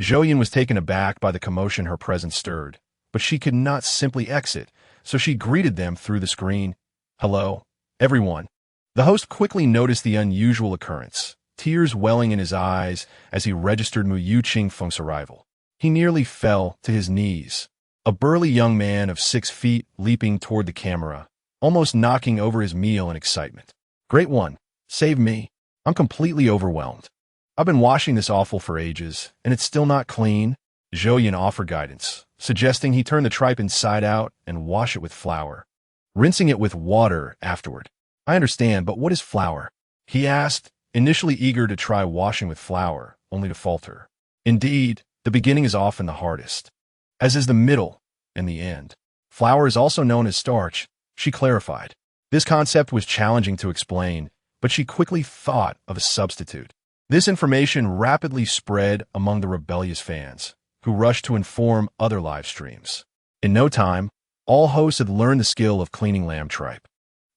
Zhou Yun was taken aback by the commotion her presence stirred, but she could not simply exit, so she greeted them through the screen. Hello, everyone. The host quickly noticed the unusual occurrence, tears welling in his eyes as he registered Mu Yu Qingfeng's arrival. He nearly fell to his knees, a burly young man of 6 feet leaping toward the camera, almost knocking over his meal in excitement. Great one, save me. I'm completely overwhelmed. I've been washing this offal for ages, and it's still not clean. Zhou Yun offered guidance, suggesting he turn the tripe inside out and wash it with flour, rinsing it with water afterward. I understand, but what is flour? He asked, initially eager to try washing with flour, only to falter. Indeed, The beginning is often the hardest, as is the middle and the end. Flour is also known as starch, she clarified. This concept was challenging to explain, but she quickly thought of a substitute. This information rapidly spread among the rebellious fans, who rushed to inform other live streams. In no time, all hosts had learned the skill of cleaning lamb tripe.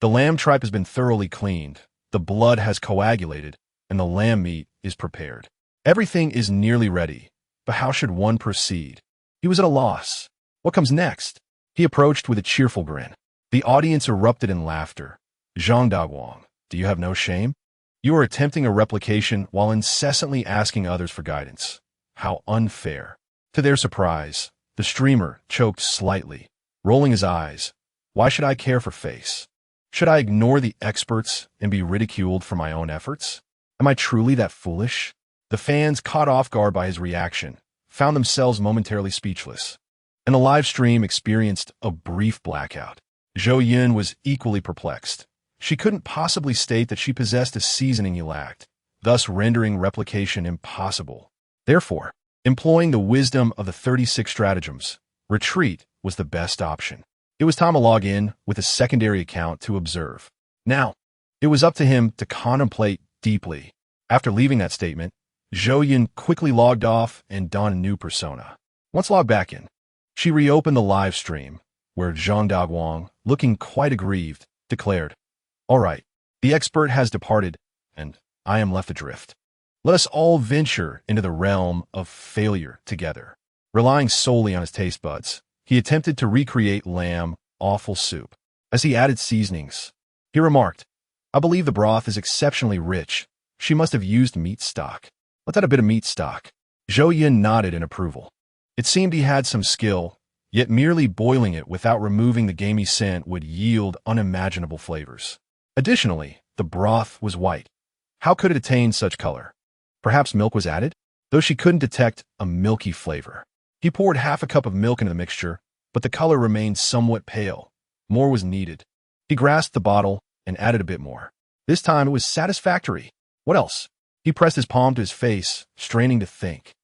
The lamb tripe has been thoroughly cleaned, the blood has coagulated, and the lamb meat is prepared. Everything is nearly ready, but how should one proceed? He was at a loss. What comes next? He approached with a cheerful grin. The audience erupted in laughter. Zhang Dawang, do you have no shame? You are attempting a replication while incessantly asking others for guidance. How unfair. To their surprise, the streamer choked slightly, rolling his eyes. Why should I care for face? Should I ignore the experts and be ridiculed for my own efforts? Am I truly that foolish? The fans, caught off guard by his reaction, found themselves momentarily speechless, and the live stream experienced a brief blackout. Zhou Yun was equally perplexed. She couldn't possibly state that she possessed a seasoning he lacked, thus rendering replication impossible. Therefore, employing the wisdom of the 36 stratagems, retreat was the best option. It was time to log in with a secondary account to observe. Now, it was up to him to contemplate deeply. After leaving that statement, Zhou Yun quickly logged off and donned a new persona. Once logged back in, she reopened the live stream, where Zhang Dawang, looking quite aggrieved, declared, "All right, the expert has departed, and I am left adrift. Let us all venture into the realm of failure together." Relying solely on his taste buds, he attempted to recreate lamb offal soup. As he added seasonings, he remarked, "I believe the broth is exceptionally rich. She must have used meat stock. Let's add a bit of meat stock." Zhou Yun nodded in approval. It seemed he had some skill, yet merely boiling it without removing the gamey scent would yield unimaginable flavors. Additionally, the broth was white. How could it attain such color? Perhaps milk was added? Though she couldn't detect a milky flavor. He poured half a cup of milk into the mixture, but the color remained somewhat pale. More was needed. He grasped the bottle and added a bit more. This time it was satisfactory. What else? He pressed his palm to his face, straining to think.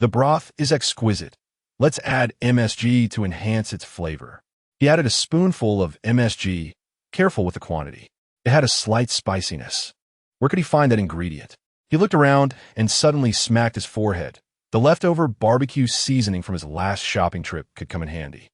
The broth is exquisite. Let's add MSG to enhance its flavor. He added a spoonful of MSG, careful with the quantity. It had a slight spiciness. Where could he find that ingredient? He looked around and suddenly smacked his forehead. The leftover barbecue seasoning from his last shopping trip could come in handy.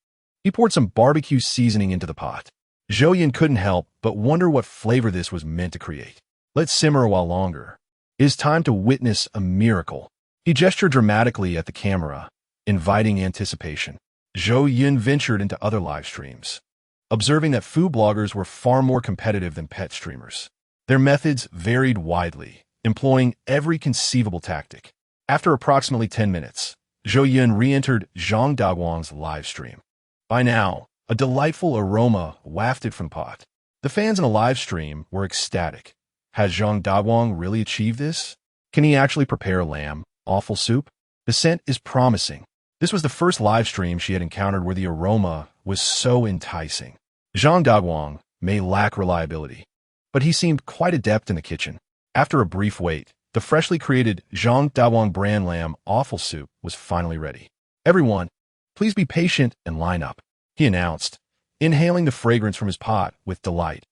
He poured some barbecue seasoning into the pot. Zhou Yun couldn't help but wonder what flavor this was meant to create. Let's simmer a while longer. It is time to witness a miracle. He gestured dramatically at the camera, inviting anticipation. Zhou Yun ventured into other live streams, observing that food bloggers were far more competitive than pet streamers. Their methods varied widely, employing every conceivable tactic. After approximately 10 minutes, Zhou Yun re-entered Zhang Dawang's live stream. By now, a delightful aroma wafted from the pot. The fans in the live stream were ecstatic. Has Zhang Dawang really achieved this? Can he actually prepare lamb offal soup? The scent is promising. This was the first live stream she had encountered where the aroma was so enticing. Zhang Dawang may lack reliability, but he seemed quite adept in the kitchen. After a brief wait, the freshly created Zhang Dawang brand lamb offal soup was finally ready. "Everyone, please be patient and line up," he announced, inhaling the fragrance from his pot with delight.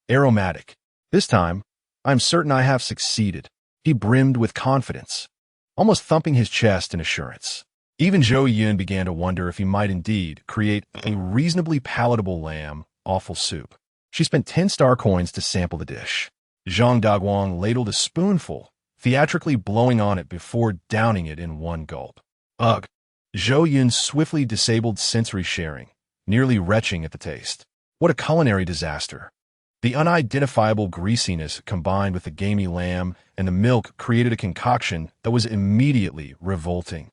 Aromatic. "This time, I'm certain I have succeeded." He brimmed with confidence, almost thumping his chest in assurance. Even Zhou Yun began to wonder if he might indeed create a reasonably palatable lamb offal soup. She spent 10 star coins to sample the dish. Zhang Dawang ladled a spoonful, theatrically blowing on it before downing it in one gulp. Ugh! Zhou Yun swiftly disabled sensory sharing, nearly retching at the taste. What a culinary disaster! The unidentifiable greasiness combined with the gamey lamb and the milk created a concoction that was immediately revolting.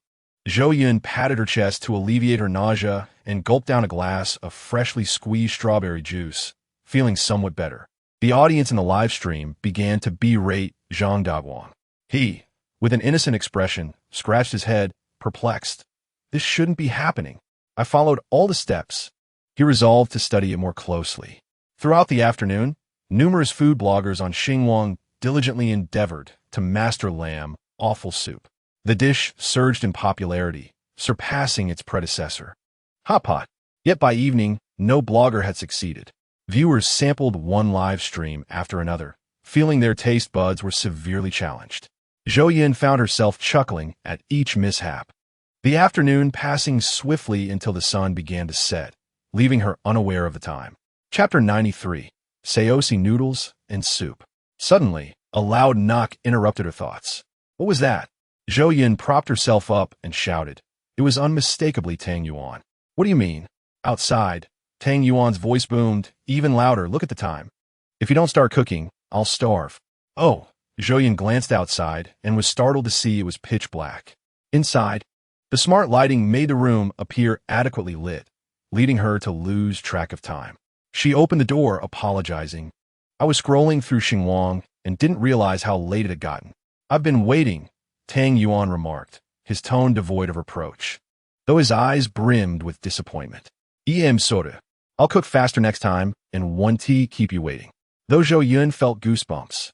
Zhou Yun patted her chest to alleviate her nausea and gulped down a glass of freshly squeezed strawberry juice, feeling somewhat better. The audience in the live stream began to berate Zhang Dawang. He, with an innocent expression, scratched his head, perplexed. This shouldn't be happening. I followed all the steps. He resolved to study it more closely. Throughout the afternoon, numerous food bloggers on Xinhuang diligently endeavored to master lamb offal soup. The dish surged in popularity, surpassing its predecessor, Hot Pot. Yet by evening, no blogger had succeeded. Viewers sampled one live stream after another, feeling their taste buds were severely challenged. Zhou Yun found herself chuckling at each mishap. The afternoon passing swiftly until the sun began to set, leaving her unaware of the time. Chapter 93. Saosi Noodles and Soup. Suddenly, a loud knock interrupted her thoughts. What was that? Zhou Yun propped herself up and shouted. It was unmistakably Tang Yuan. What do you mean? Outside, Tang Yuan's voice boomed, even louder. Look at the time. If you don't start cooking, I'll starve. Oh, Zhou Yun glanced outside and was startled to see it was pitch black. Inside, the smart lighting made the room appear adequately lit, leading her to lose track of time. She opened the door, apologizing. I was scrolling through Xinguang and didn't realize how late it had gotten. I've been waiting, Tang Yuan remarked, his tone devoid of reproach, though his eyes brimmed with disappointment. Soda. I'll cook faster next time, and one tea keep you waiting. Though Zhou Yun felt goosebumps,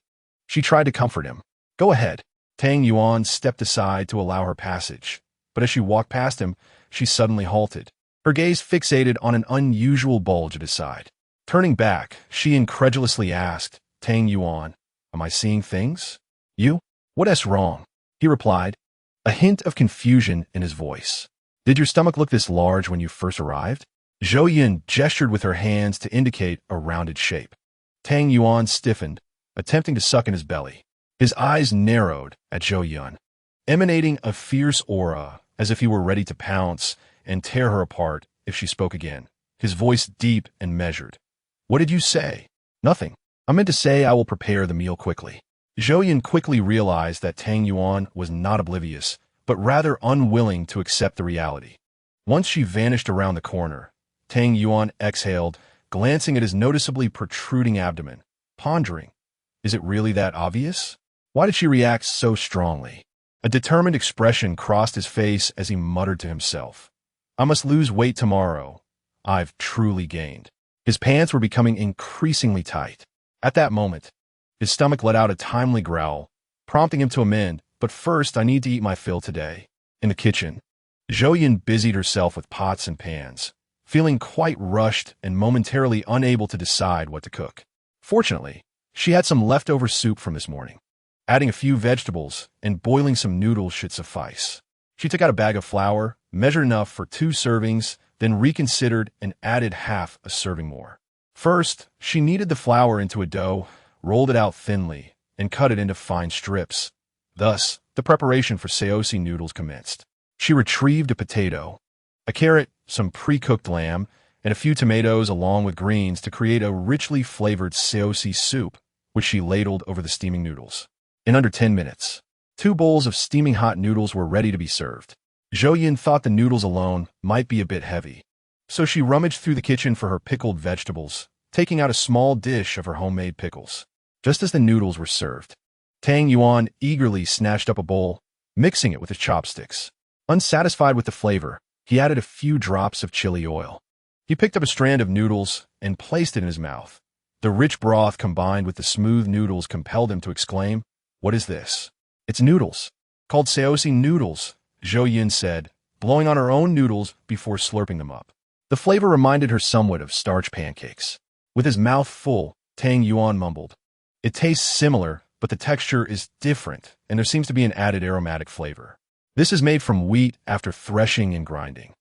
she tried to comfort him. Go ahead. Tang Yuan stepped aside to allow her passage, but as she walked past him, she suddenly halted, her gaze fixated on an unusual bulge at his side. Turning back, she incredulously asked, Tang Yuan, am I seeing things? You? What's wrong? He replied, a hint of confusion in his voice. Did your stomach look this large when you first arrived? Zhou Yun gestured with her hands to indicate a rounded shape. Tang Yuan stiffened, attempting to suck in his belly. His eyes narrowed at Zhou Yun, emanating a fierce aura as if he were ready to pounce and tear her apart if she spoke again, his voice deep and measured. What did you say? Nothing. I meant to say I will prepare the meal quickly. Zhou Yun quickly realized that Tang Yuan was not oblivious, but rather unwilling to accept the reality. Once she vanished around the corner, Tang Yuan exhaled, glancing at his noticeably protruding abdomen, pondering, is it really that obvious? Why did she react so strongly? A determined expression crossed his face as he muttered to himself, I must lose weight tomorrow. I've truly gained. His pants were becoming increasingly tight. At that moment, his stomach let out a timely growl, prompting him to amend, but first I need to eat my fill today. In the kitchen, Zhou Yun busied herself with pots and pans, feeling quite rushed and momentarily unable to decide what to cook. Fortunately, she had some leftover soup from this morning. Adding a few vegetables and boiling some noodles should suffice. She took out a bag of flour, measured enough for 2 servings, then reconsidered and added half a serving more. First, she kneaded the flour into a dough, rolled it out thinly, and cut it into fine strips. Thus, the preparation for Saosi noodles commenced. She retrieved a potato, a carrot, some pre-cooked lamb, and a few tomatoes along with greens to create a richly flavored Saosi soup, which she ladled over the steaming noodles. In under 10 minutes, 2 bowls of steaming hot noodles were ready to be served. Zhou Yun thought the noodles alone might be a bit heavy, so she rummaged through the kitchen for her pickled vegetables, taking out a small dish of her homemade pickles. Just as the noodles were served, Tang Yuan eagerly snatched up a bowl, mixing it with his chopsticks. Unsatisfied with the flavor, he added a few drops of chili oil. He picked up a strand of noodles and placed it in his mouth. The rich broth combined with the smooth noodles compelled him to exclaim, What is this? It's noodles. Called Saosi noodles, Zhou Yun said, blowing on her own noodles before slurping them up. The flavor reminded her somewhat of starch pancakes. With his mouth full, Tang Yuan mumbled, It tastes similar, but the texture is different, and there seems to be an added aromatic flavor. This is made from wheat after threshing and grinding,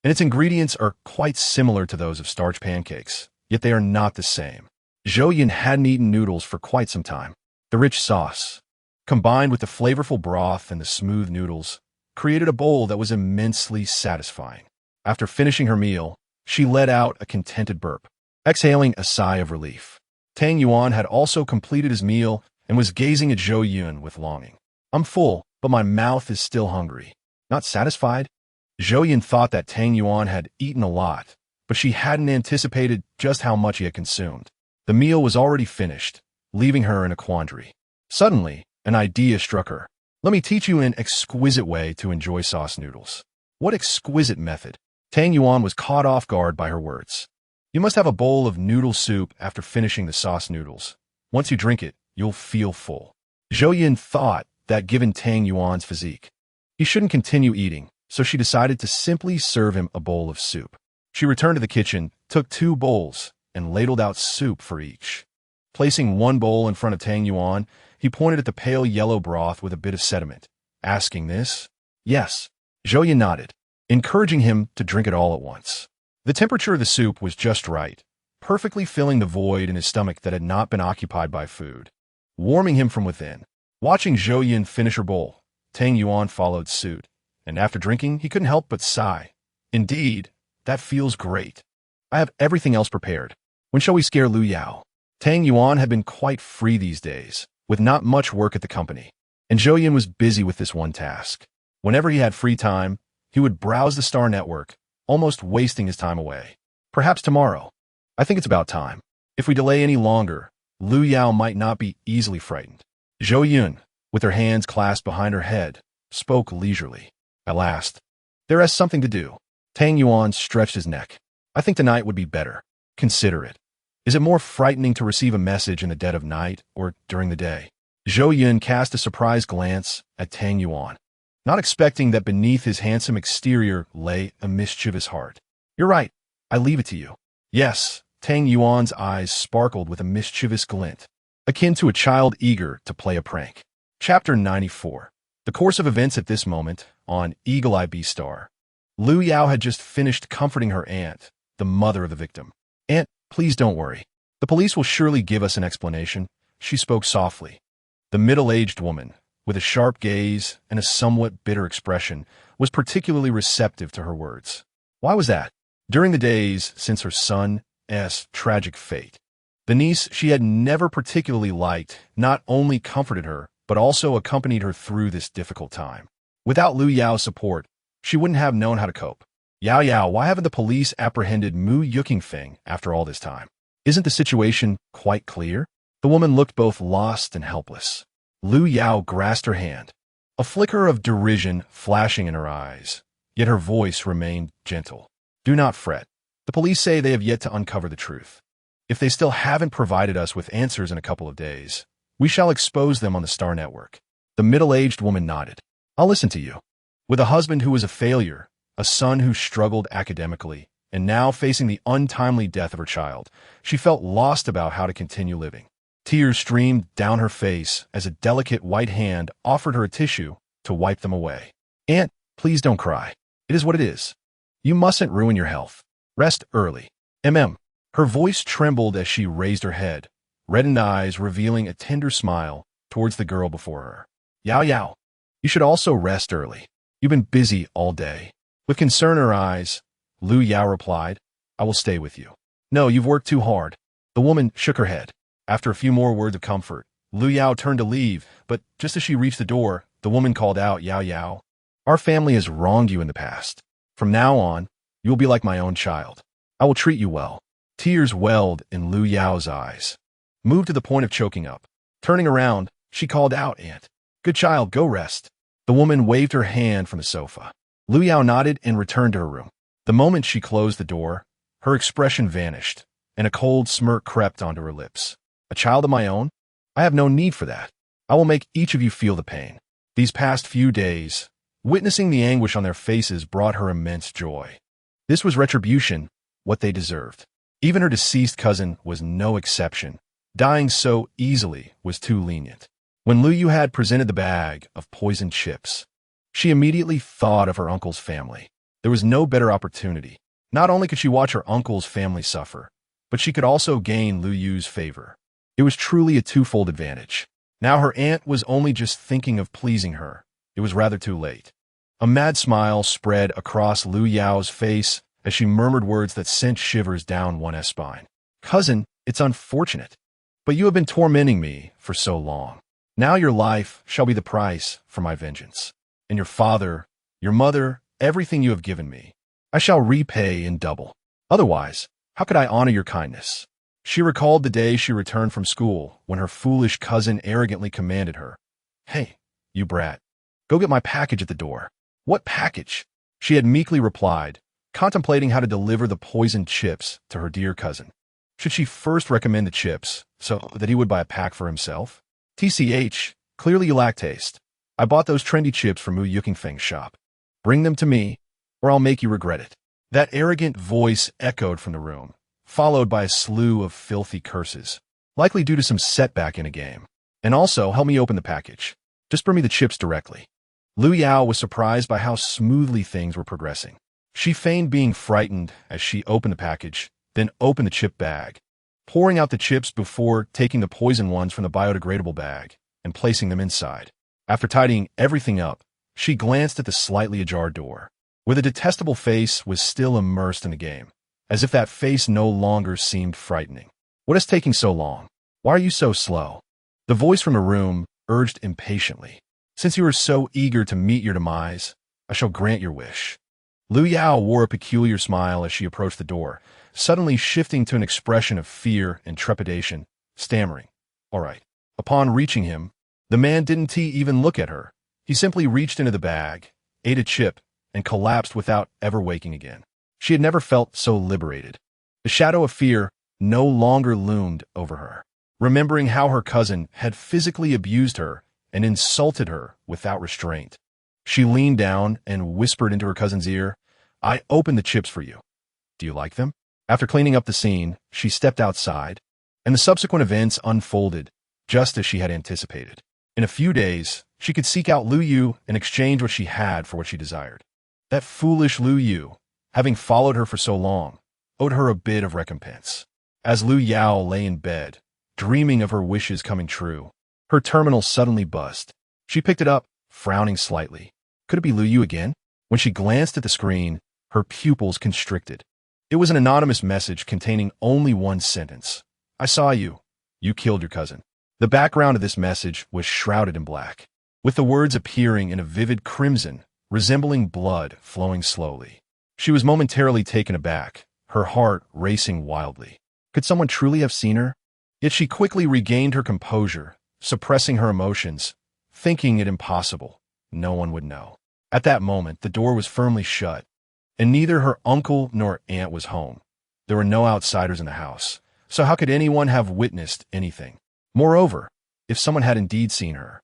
and its ingredients are quite similar to those of starch pancakes, yet they are not the same. Zhou Yun hadn't eaten noodles for quite some time. The rich sauce, combined with the flavorful broth and the smooth noodles, created a bowl that was immensely satisfying. After finishing her meal, she let out a contented burp, exhaling a sigh of relief. Tang Yuan had also completed his meal and was gazing at Zhou Yun with longing. I'm full, but my mouth is still hungry. Not satisfied? Zhou Yun thought that Tang Yuan had eaten a lot, but she hadn't anticipated just how much he had consumed. The meal was already finished, leaving her in a quandary. Suddenly, an idea struck her. Let me teach you an exquisite way to enjoy sauce noodles. What exquisite method? Tang Yuan was caught off guard by her words. You must have a bowl of noodle soup after finishing the sauce noodles. Once you drink it, you'll feel full. Zhou Yun thought that given Tang Yuan's physique, He shouldn't continue eating, so she decided to simply serve him a bowl of soup. She returned to the kitchen, took 2 bowls, and ladled out soup for each. Placing one bowl in front of Tang Yuan, he pointed at the pale yellow broth with a bit of sediment, asking this. Yes. Zhou Yun nodded, encouraging him to drink it all at once. The temperature of the soup was just right, perfectly filling the void in his stomach that had not been occupied by food, warming him from within. Watching Zhou Yun finish her bowl, Tang Yuan followed suit, and after drinking, he couldn't help but sigh. Indeed, that feels great. I have everything else prepared. When shall we scare Lu Yao? Tang Yuan had been quite free these days, with not much work at the company, and Zhou Yun was busy with this one task. Whenever he had free time, he would browse the Star Network, almost wasting his time away. Perhaps tomorrow. I think it's about time. If we delay any longer, Lu Yao might not be easily frightened. Zhou Yun, with her hands clasped behind her head, spoke leisurely. At last, there is something to do. Tang Yuan stretched his neck. I think tonight would be better. Consider it. Is it more frightening to receive a message in the dead of night or during the day? Zhou Yun cast a surprised glance at Tang Yuan, not expecting that beneath his handsome exterior lay a mischievous heart. You're right. I leave it to you. Yes, Tang Yuan's eyes sparkled with a mischievous glint, akin to a child eager to play a prank. Chapter 94. The course of events at this moment, on Eagle Eye B-Star. Lu Yao had just finished comforting her aunt, the mother of the victim. Aunt, please don't worry. The police will surely give us an explanation, she spoke softly. The middle-aged woman, with a sharp gaze and a somewhat bitter expression, was particularly receptive to her words. Why was that? During the days since her son's tragic fate, the niece she had never particularly liked not only comforted her, but also accompanied her through this difficult time. Without Lu Yao's support, she wouldn't have known how to cope. Yao, why haven't the police apprehended Mu Yukingfeng after all this time? Isn't the situation quite clear? The woman looked both lost and helpless. Lu Yao grasped her hand, a flicker of derision flashing in her eyes, yet her voice remained gentle. Do not fret. The police say they have yet to uncover the truth. If they still haven't provided us with answers in a couple of days, we shall expose them on the Star Network. The middle-aged woman nodded. I'll listen to you. With a husband who was a failure, a son who struggled academically, and now facing the untimely death of her child, she felt lost about how to continue living. Tears streamed down her face as a delicate white hand offered her a tissue to wipe them away. Aunt, please don't cry. It is what it is. You mustn't ruin your health. Rest early. Her voice trembled as she raised her head, reddened eyes revealing a tender smile towards the girl before her. Yao, you should also rest early. You've been busy all day. With concern in her eyes, Lu Yao replied, I will stay with you. No, you've worked too hard. The woman shook her head. After a few more words of comfort, Lu Yao turned to leave, but just as she reached the door, the woman called out, Yao, our family has wronged you in the past. From now on, you will be like my own child. I will treat you well. Tears welled in Lu Yao's eyes, moved to the point of choking up. Turning around, she called out, Aunt. Good child, go rest. The woman waved her hand from the sofa. Lu Yao nodded and returned to her room. The moment she closed the door, her expression vanished, and a cold smirk crept onto her lips. A child of my own? I have no need for that. I will make each of you feel the pain. These past few days, witnessing the anguish on their faces brought her immense joy. This was retribution, what they deserved. Even her deceased cousin was no exception. Dying so easily was too lenient. When Lu Yu had presented the bag of poisoned chips, she immediately thought of her uncle's family. There was no better opportunity. Not only could she watch her uncle's family suffer, but she could also gain Lu Yu's favor. It was truly a twofold advantage. Now her aunt was only just thinking of pleasing her. It was rather too late. A mad smile spread across Lu Yao's face as she murmured words that sent shivers down one's spine. Cousin, it's unfortunate, but you have been tormenting me for so long. Now your life shall be the price for my vengeance. And your father, your mother, everything you have given me, I shall repay in double. Otherwise, how could I honor your kindness? She recalled the day she returned from school when her foolish cousin arrogantly commanded her, Hey, you brat, go get my package at the door. What package? She had meekly replied, contemplating how to deliver the poisoned chips to her dear cousin. Should she first recommend the chips so that he would buy a pack for himself? TCH, clearly you lack taste. I bought those trendy chips from Mu Yukingfeng's shop. Bring them to me, or I'll make you regret it." That arrogant voice echoed from the room, followed by a slew of filthy curses, likely due to some setback in a game. "And also, help me open the package. Just bring me the chips directly." Lu Yao was surprised by how smoothly things were progressing. She feigned being frightened as she opened the package, then opened the chip bag, pouring out the chips before taking the poison ones from the biodegradable bag and placing them inside. After tidying everything up, she glanced at the slightly ajar door, where the detestable face was still immersed in the game, as if that face no longer seemed frightening. "What is taking so long? Why are you so slow?" The voice from the room urged impatiently. "Since you are so eager to meet your demise, I shall grant your wish." Lu Yao wore a peculiar smile as she approached the door, suddenly shifting to an expression of fear and trepidation, stammering, "All right." Upon reaching him, the man didn't even look at her. He simply reached into the bag, ate a chip, and collapsed without ever waking again. She had never felt so liberated. The shadow of fear no longer loomed over her. Remembering how her cousin had physically abused her and insulted her without restraint, she leaned down and whispered into her cousin's ear, "I opened the chips for you. Do you like them?" After cleaning up the scene, she stepped outside, and the subsequent events unfolded just as she had anticipated. In a few days, she could seek out Lu Yu and exchange what she had for what she desired. That foolish Lu Yu, having followed her for so long, owed her a bit of recompense. As Lu Yao lay in bed, dreaming of her wishes coming true, her terminal suddenly buzzed. She picked it up, frowning slightly. Could it be Lu Yu again? When she glanced at the screen, her pupils constricted. It was an anonymous message containing only one sentence. "I saw you. You killed your cousin." The background of this message was shrouded in black, with the words appearing in a vivid crimson, resembling blood flowing slowly. She was momentarily taken aback, her heart racing wildly. Could someone truly have seen her? Yet she quickly regained her composure, suppressing her emotions, thinking it impossible. No one would know. At that moment, the door was firmly shut, and neither her uncle nor aunt was home. There were no outsiders in the house, so how could anyone have witnessed anything? Moreover, if someone had indeed seen her,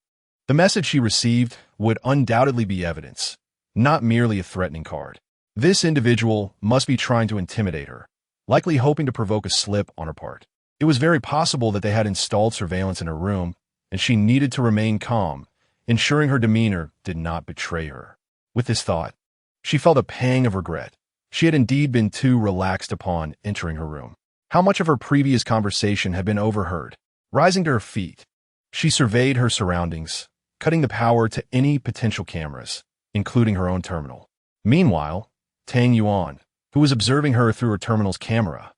the message she received would undoubtedly be evidence, not merely a threatening card. This individual must be trying to intimidate her, likely hoping to provoke a slip on her part. It was very possible that they had installed surveillance in her room, and she needed to remain calm, ensuring her demeanor did not betray her. With this thought, she felt a pang of regret. She had indeed been too relaxed upon entering her room. How much of her previous conversation had been overheard? Rising to her feet, she surveyed her surroundings, cutting the power to any potential cameras, including her own terminal. Meanwhile, Tang Yuan, who was observing her through her terminal's camera,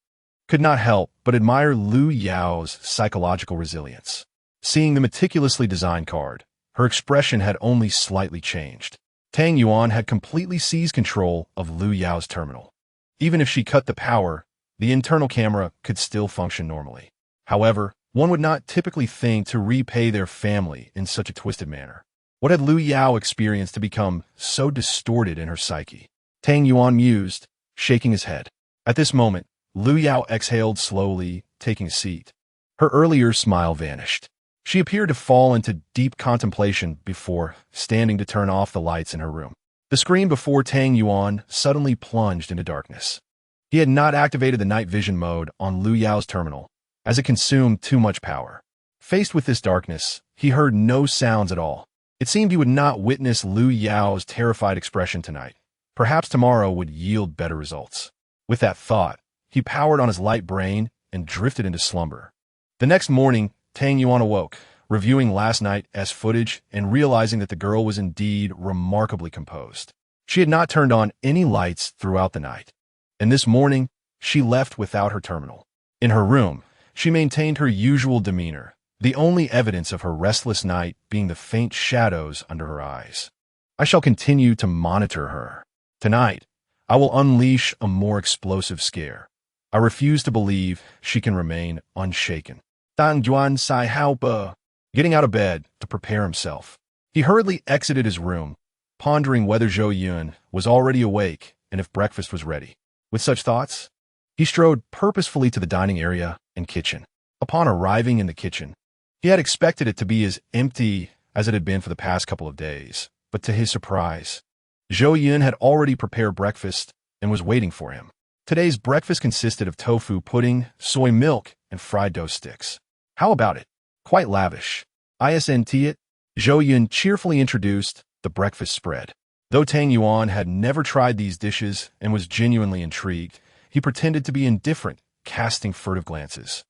could not help but admire Lu Yao's psychological resilience. Seeing the meticulously designed card, her expression had only slightly changed. Tang Yuan had completely seized control of Lu Yao's terminal. Even if she cut the power, the internal camera could still function normally. However, one would not typically think to repay their family in such a twisted manner. What had Lu Yao experienced to become so distorted in her psyche? Tang Yuan mused, shaking his head. At this moment, Lu Yao exhaled slowly, taking a seat. Her earlier smile vanished. She appeared to fall into deep contemplation before standing to turn off the lights in her room. The screen before Tang Yuan suddenly plunged into darkness. He had not activated the night vision mode on Lu Yao's terminal, as it consumed too much power. Faced with this darkness, he heard no sounds at all. It seemed he would not witness Lu Yao's terrified expression tonight. Perhaps tomorrow would yield better results. With that thought, he powered on his light brain and drifted into slumber. The next morning, Tang Yuan awoke, reviewing last night's footage and realizing that the girl was indeed remarkably composed. She had not turned on any lights throughout the night, and this morning, she left without her terminal. In her room, she maintained her usual demeanor, the only evidence of her restless night being the faint shadows under her eyes. I shall continue to monitor her. Tonight, I will unleash a more explosive scare. I refuse to believe she can remain unshaken. Dan Juan Sai Haope, getting out of bed to prepare himself. He hurriedly exited his room, pondering whether Zhou Yun was already awake and if breakfast was ready. With such thoughts, he strode purposefully to the dining area and kitchen. Upon arriving in the kitchen, he had expected it to be as empty as it had been for the past couple of days. But to his surprise, Zhou Yun had already prepared breakfast and was waiting for him. Today's breakfast consisted of tofu pudding, soy milk, and fried dough sticks. How about it? Quite lavish. Isn't it? Zhou Yun cheerfully introduced the breakfast spread. Though Tang Yuan had never tried these dishes and was genuinely intrigued, he pretended to be indifferent, casting furtive glances.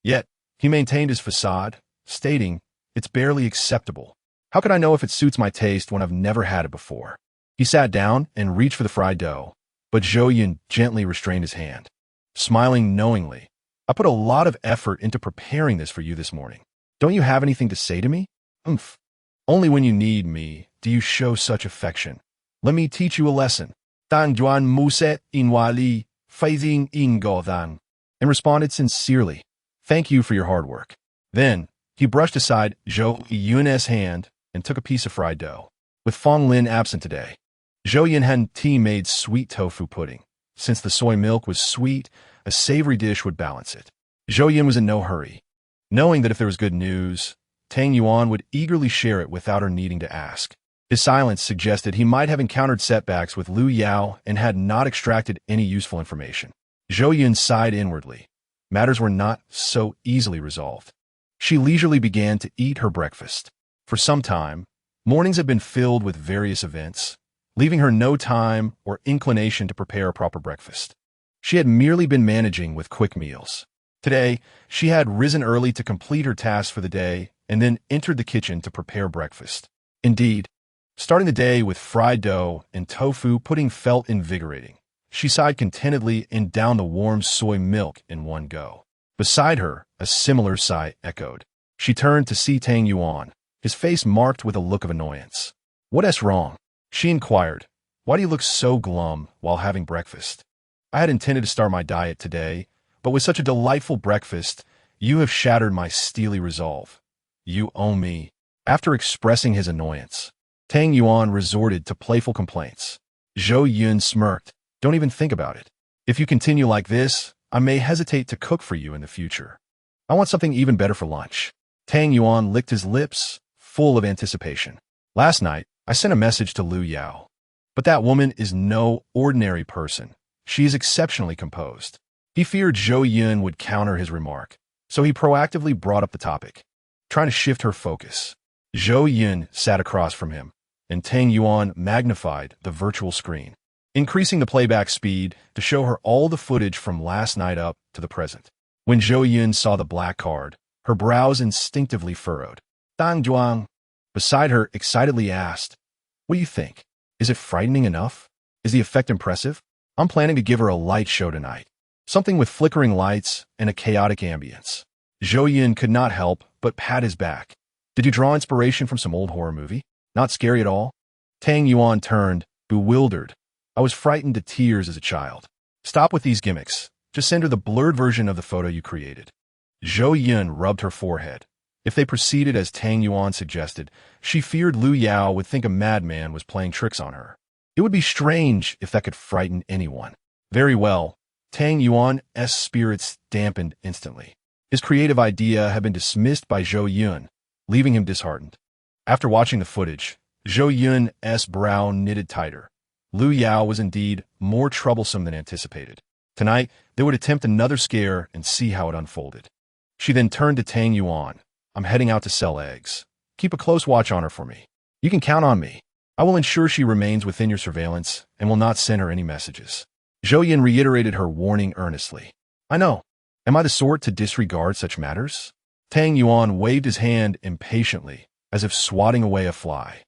Yet, he maintained his facade, stating, "It's barely acceptable. How could I know if it suits my taste when I've never had it before?" He sat down and reached for the fried dough, but Zhou Yun gently restrained his hand. Smiling knowingly, "I put a lot of effort into preparing this for you this morning. Don't you have anything to say to me?" "Umph. Only when you need me do you show such affection. Let me teach you a lesson." Tang Juan Muset Inwali, Faizing Ingodan, and responded sincerely, "Thank you for your hard work." Then, he brushed aside Zhou Yun's hand and took a piece of fried dough. With Fong Lin absent today, Zhou Yun had tea-made sweet tofu pudding. Since the soy milk was sweet, a savory dish would balance it. Zhou Yun was in no hurry, knowing that if there was good news, Tang Yuan would eagerly share it without her needing to ask. His silence suggested he might have encountered setbacks with Lu Yao and had not extracted any useful information. Zhou Yun sighed inwardly. Matters were not so easily resolved. She leisurely began to eat her breakfast. For some time, mornings had been filled with various events, leaving her no time or inclination to prepare a proper breakfast. She had merely been managing with quick meals. Today, she had risen early to complete her tasks for the day and then entered the kitchen to prepare breakfast. Indeed, starting the day with fried dough and tofu pudding felt invigorating. She sighed contentedly and downed the warm soy milk in one go. Beside her, a similar sigh echoed. She turned to see Tang Yuan, his face marked with a look of annoyance. "What's wrong?" she inquired. "Why do you look so glum while having breakfast?" "I had intended to start my diet today, but with such a delightful breakfast, you have shattered my steely resolve. You owe me." After expressing his annoyance, Tang Yuan resorted to playful complaints. Zhou Yun smirked. "Don't even think about it. If you continue like this, I may hesitate to cook for you in the future. I want something even better for lunch." Tang Yuan licked his lips, full of anticipation. "Last night, I sent a message to Lu Yao. But that woman is no ordinary person. She is exceptionally composed." He feared Zhou Yun would counter his remark, so he proactively brought up the topic, trying to shift her focus. Zhou Yun sat across from him, and Tang Yuan magnified the virtual screen, increasing the playback speed to show her all the footage from last night up to the present. When Zhou Yun saw the black card, her brows instinctively furrowed. Tang Zhuang, beside her, excitedly asked, "What do you think? Is it frightening enough? Is the effect impressive? I'm planning to give her a light show tonight. Something with flickering lights and a chaotic ambience." Zhou Yun could not help but pat his back. "Did you draw inspiration from some old horror movie? Not scary at all?" Tang Yuan turned, bewildered. "I was frightened to tears as a child." "Stop with these gimmicks. Just send her the blurred version of the photo you created." Zhou Yun rubbed her forehead. If they proceeded as Tang Yuan suggested, she feared Lu Yao would think a madman was playing tricks on her. It would be strange if that could frighten anyone. Very well. Tang Yuan's spirits dampened instantly. His creative idea had been dismissed by Zhou Yun, leaving him disheartened. After watching the footage, Zhou Yun's brow knitted tighter. Lu Yao was indeed more troublesome than anticipated. Tonight, they would attempt another scare and see how it unfolded. She then turned to Tang Yuan. "I'm heading out to sell eggs. Keep a close watch on her for me. You can count on me. I will ensure she remains within your surveillance and will not send her any messages." Zhou Yun reiterated her warning earnestly. "I know. Am I the sort to disregard such matters?" Tang Yuan waved his hand impatiently, as if swatting away a fly.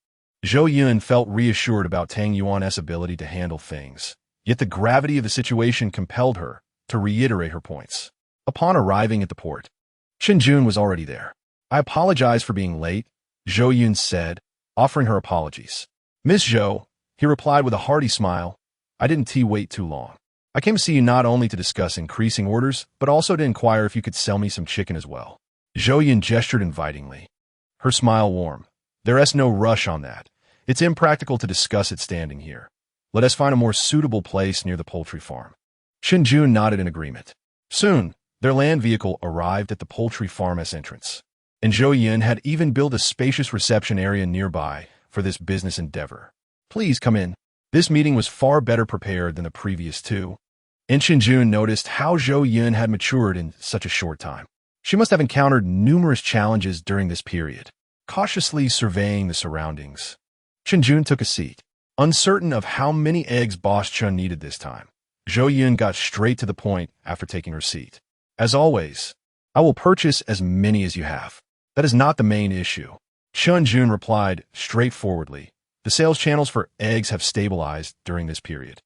Zhou Yun felt reassured about Tang Yuan's ability to handle things, yet the gravity of the situation compelled her to reiterate her points. Upon arriving at the port, Jun was already there. "I apologize for being late," Zhou Yun said, offering her apologies. "Miss Zhou," he replied with a hearty smile, "I didn't wait too long. I came to see you not only to discuss increasing orders, but also to inquire if you could sell me some chicken as well." Zhou Yun gestured invitingly. Her smile warmed. "There's no rush on that. It's impractical to discuss it standing here. Let us find a more suitable place near the poultry farm." Jun nodded in agreement. Soon, their land vehicle arrived at the poultry farm's entrance. and Zhou Yun had even built a spacious reception area nearby for this business endeavor. Please come in. This meeting was far better prepared than the previous two. And Jun noticed how Zhou Yun had matured in such a short time. She must have encountered numerous challenges during this period. Cautiously surveying the surroundings, Jun took a seat, uncertain of how many eggs Boss Chun needed this time. Zhou Yun got straight to the point after taking her seat. As always, I will purchase as many as you have. That is not the main issue. Jun replied straightforwardly. The sales channels for eggs have stabilized during this period.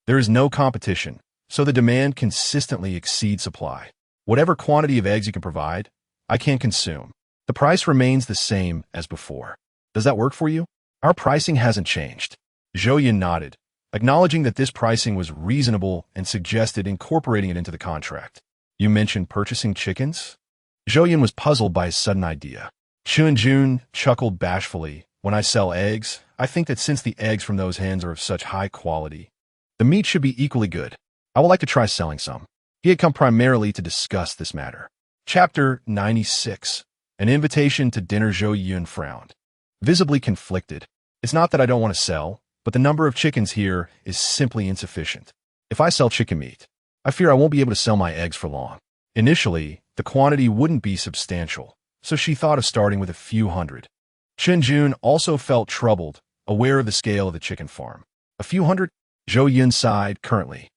There is no competition, so the demand consistently exceeds supply. Whatever quantity of eggs you can provide, I can consume. The price remains the same as before. Does that work for you? Our pricing hasn't changed. Zhou Yun nodded, acknowledging that this pricing was reasonable and suggested incorporating it into the contract. You mentioned purchasing chickens? Zhou Yun was puzzled by his sudden idea. Jun chuckled bashfully. When I sell eggs, I think that since the eggs from those hens are of such high quality, the meat should be equally good. I would like to try selling some. He had come primarily to discuss this matter. Chapter 96. An invitation to dinner. Zhou Yun frowned, visibly conflicted. It's not that I don't want to sell, but the number of chickens here is simply insufficient. If I sell chicken meat, I fear I won't be able to sell my eggs for long. Initially, the quantity wouldn't be substantial, so she thought of starting with a few hundred. Jun also felt troubled, aware of the scale of the chicken farm. A few hundred? Zhou Yun sighed. Currently,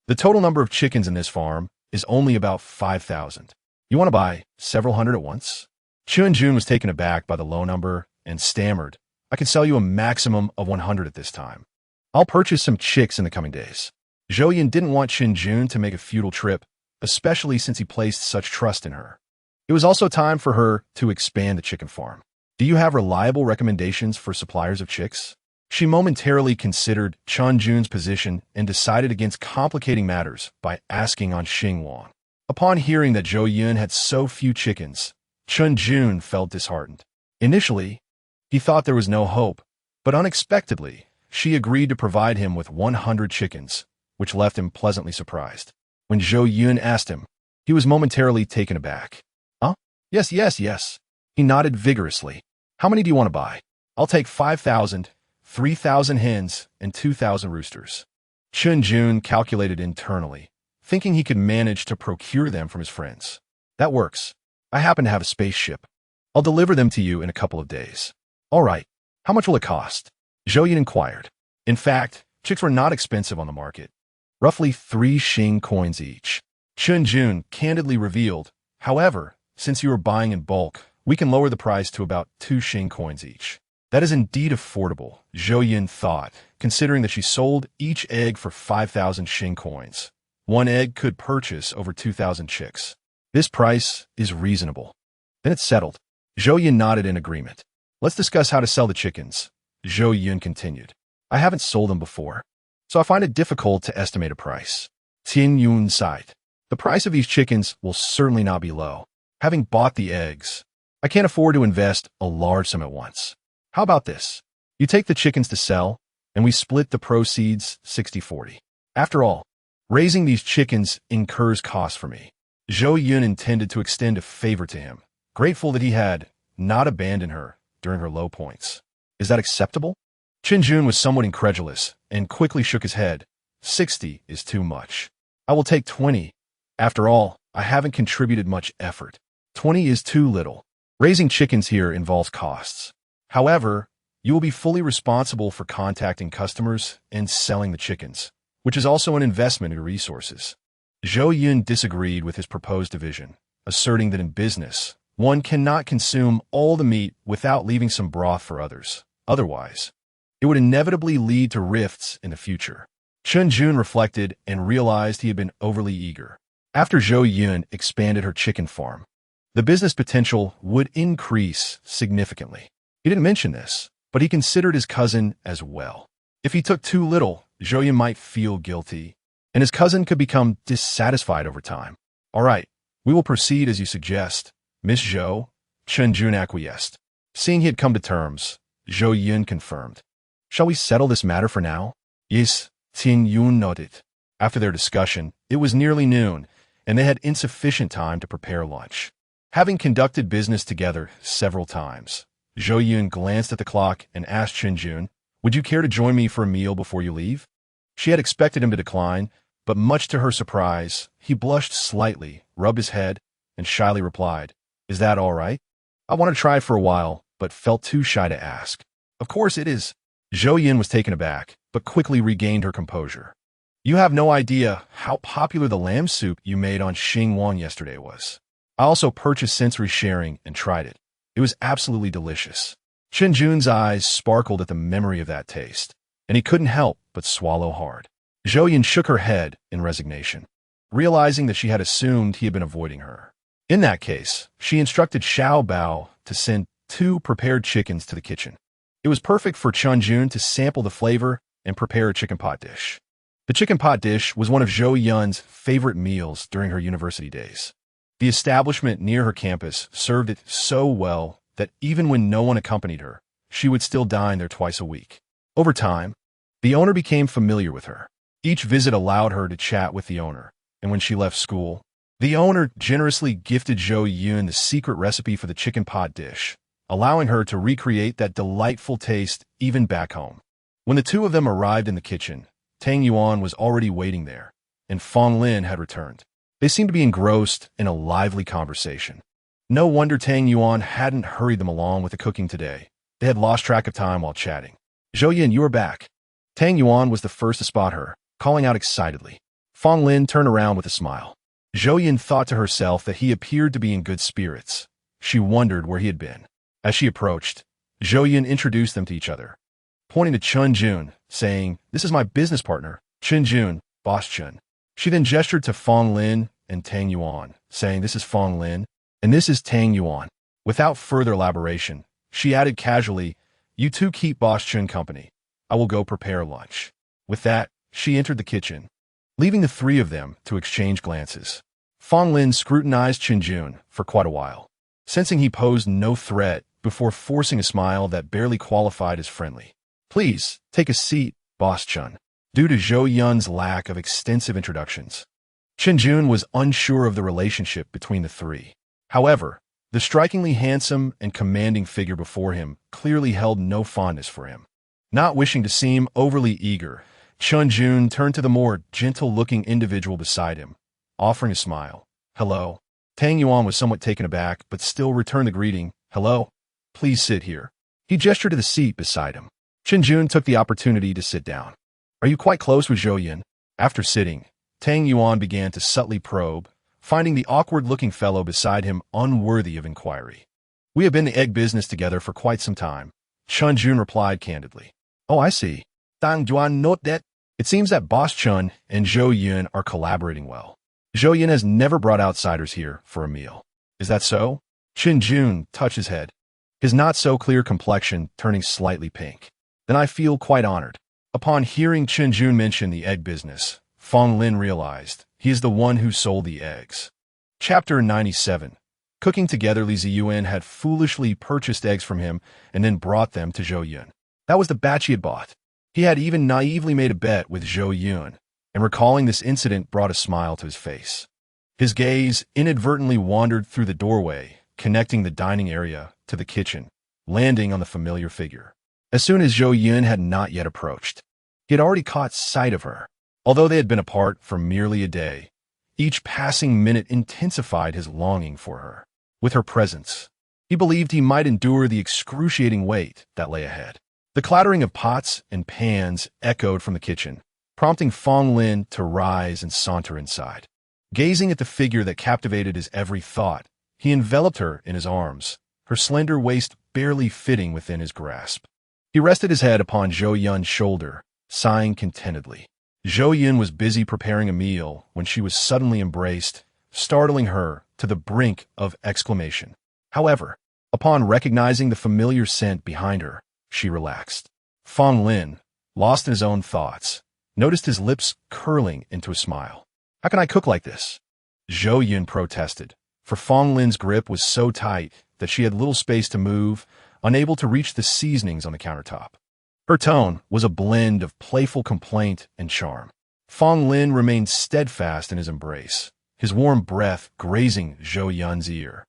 the total number of chickens in this farm is only about 5,000. You want to buy several hundred at once? Jun was taken aback by the low number and stammered, I can sell you a maximum of 100 at this time. I'll purchase some chicks in the coming days. Zhou Yun didn't want Jun to make a futile trip, especially since he placed such trust in her. It was also time for her to expand the chicken farm. Do you have reliable recommendations for suppliers of chicks? She momentarily considered Jun's position and decided against complicating matters by asking on Xingwang. Upon hearing that Zhou Yun had so few chickens, Jun felt disheartened. Initially, he thought there was no hope, but unexpectedly, she agreed to provide him with 100 chickens, which left him pleasantly surprised. When Zhou Yun asked him, he was momentarily taken aback. Huh? Yes. He nodded vigorously. How many do you want to buy? I'll take 5,000, 3,000 hens, and 2,000 roosters. Jun calculated internally, thinking he could manage to procure them from his friends. That works. I happen to have a spaceship. I'll deliver them to you in a couple of days. All right. How much will it cost? Zhou Yun inquired. In fact, chicks were not expensive on the market. Roughly 3 Xing coins each. Jun candidly revealed, however, since you are buying in bulk, we can lower the price to about 2 Xing coins each. That is indeed affordable, Zhou Yun thought, considering that she sold each egg for 5,000 Xing coins. One egg could purchase over 2,000 chicks. This price is reasonable. Then it's settled. Zhou Yun nodded in agreement. Let's discuss how to sell the chickens. Zhou Yun continued. I haven't sold them before, so I find it difficult to estimate a price. Tin Yun sighed. The price of these chickens will certainly not be low. Having bought the eggs, I can't afford to invest a large sum at once. How about this? You take the chickens to sell, and we split the proceeds 60-40. After all, raising these chickens incurs costs for me. Zhou Yun intended to extend a favor to him, grateful that he had not abandoned her during her low points. Is that acceptable? Jun was somewhat incredulous and quickly shook his head. 60 is too much. I will take 20. After all, I haven't contributed much effort. 20 is too little. Raising chickens here involves costs. However, you will be fully responsible for contacting customers and selling the chickens, which is also an investment in resources. Zhou Yun disagreed with his proposed division, asserting that in business, one cannot consume all the meat without leaving some broth for others. Otherwise, it would inevitably lead to rifts in the future. Jun reflected and realized he had been overly eager. After Zhou Yun expanded her chicken farm, the business potential would increase significantly. He didn't mention this, but he considered his cousin as well. If he took too little, Zhou Yun might feel guilty, and his cousin could become dissatisfied over time. All right, we will proceed as you suggest, Miss Zhou. Jun acquiesced. Seeing he had come to terms, Zhou Yun confirmed. Shall we settle this matter for now? Yes, Tin Yun nodded. After their discussion, it was nearly noon, and they had insufficient time to prepare lunch. Having conducted business together several times, Zhou Yun glanced at the clock and asked Chen Jun, "Would you care to join me for a meal before you leave?" She had expected him to decline, but much to her surprise, he blushed slightly, rubbed his head, and shyly replied, "Is that all right? I want to try for a while, but felt too shy to ask." "Of course it is." Zhou Yun was taken aback, but quickly regained her composure. "You have no idea how popular the lamb soup you made on Xingwang yesterday was. I also purchased sensory sharing and tried it. It was absolutely delicious." Chen Jun's eyes sparkled at the memory of that taste, and he couldn't help but swallow hard. Zhou Yun shook her head in resignation, realizing that she had assumed he had been avoiding her. In that case, she instructed Xiao Bao to send 2 prepared chickens to the kitchen. It was perfect for Chen Jun to sample the flavor and prepare a chicken pot dish. The chicken pot dish was one of Zhou Yun's favorite meals during her university days. The establishment near her campus served it so well that even when no one accompanied her, she would still dine there twice a week. Over time, the owner became familiar with her. Each visit allowed her to chat with the owner, and when she left school, the owner generously gifted Zhou Yun the secret recipe for the chicken pot dish, allowing her to recreate that delightful taste even back home. When the two of them arrived in the kitchen, Tang Yuan was already waiting there, and Fong Lin had returned. They seemed to be engrossed in a lively conversation. No wonder Tang Yuan hadn't hurried them along with the cooking today. They had lost track of time while chatting. "Zhou Yun, you are back." Tang Yuan was the first to spot her, calling out excitedly. Fong Lin turned around with a smile. Zhou Yun thought to herself that he appeared to be in good spirits. She wondered where he had been. As she approached, Zhou Yun introduced them to each other, pointing to Chen Jun, saying, "This is my business partner, Chen Jun, Boss Chen." She then gestured to Fong Lin and Tang Yuan, saying, "This is Fong Lin, and this is Tang Yuan." Without further elaboration, she added casually, "You two keep Boss Chen company. I will go prepare lunch." With that, she entered the kitchen, leaving the 3 of them to exchange glances. Fong Lin scrutinized Chen Jun for quite a while, sensing he posed no threat before forcing a smile that barely qualified as friendly. "Please, take a seat, Boss Chen." Due to Zhou Yun's lack of extensive introductions, Chen Jun was unsure of the relationship between the 3. However, the strikingly handsome and commanding figure before him clearly held no fondness for him. Not wishing to seem overly eager, Chen Jun turned to the more gentle-looking individual beside him, offering a smile. "Hello." Tang Yuan was somewhat taken aback, but still returned the greeting. "Hello. Please sit here." He gestured to the seat beside him. Chen Jun took the opportunity to sit down. "Are you quite close with Zhou Yun?" After sitting, Tang Yuan began to subtly probe, finding the awkward-looking fellow beside him unworthy of inquiry. "We have been in the egg business together for quite some time," Chen Jun replied candidly. "Oh, I see." Tang Yuan noted that it seems that Boss Chen and Zhou Yun are collaborating well. Zhou Yun has never brought outsiders here for a meal. Is that so? Chen Jun touched his head, his not-so-clear complexion turning slightly pink. "Then I feel quite honored." Upon hearing Chen Jun mention the egg business, Fong Lin realized he is the one who sold the eggs. Chapter 97. Cooking together, Li Ziyuan had foolishly purchased eggs from him and then brought them to Zhou Yun. That was the batch he had bought. He had even naively made a bet with Zhou Yun, and recalling this incident brought a smile to his face. His gaze inadvertently wandered through the doorway, connecting the dining area to the kitchen, landing on the familiar figure. As soon as Zhou Yun had not yet approached, he had already caught sight of her. Although they had been apart for merely a day, each passing minute intensified his longing for her. With her presence, he believed he might endure the excruciating weight that lay ahead. The clattering of pots and pans echoed from the kitchen, prompting Fong Lin to rise and saunter inside. Gazing at the figure that captivated his every thought, he enveloped her in his arms, her slender waist barely fitting within his grasp. He rested his head upon Zhou Yun's shoulder, sighing contentedly. Zhou Yun was busy preparing a meal when she was suddenly embraced, startling her to the brink of exclamation. However, upon recognizing the familiar scent behind her, she relaxed. Fong Lin, lost in his own thoughts, noticed his lips curling into a smile. "How can I cook like this?" Zhou Yun protested, for Fong Lin's grip was so tight that she had little space to move, unable to reach the seasonings on the countertop. Her tone was a blend of playful complaint and charm. Fong Lin remained steadfast in his embrace, his warm breath grazing Zhou Yun's ear.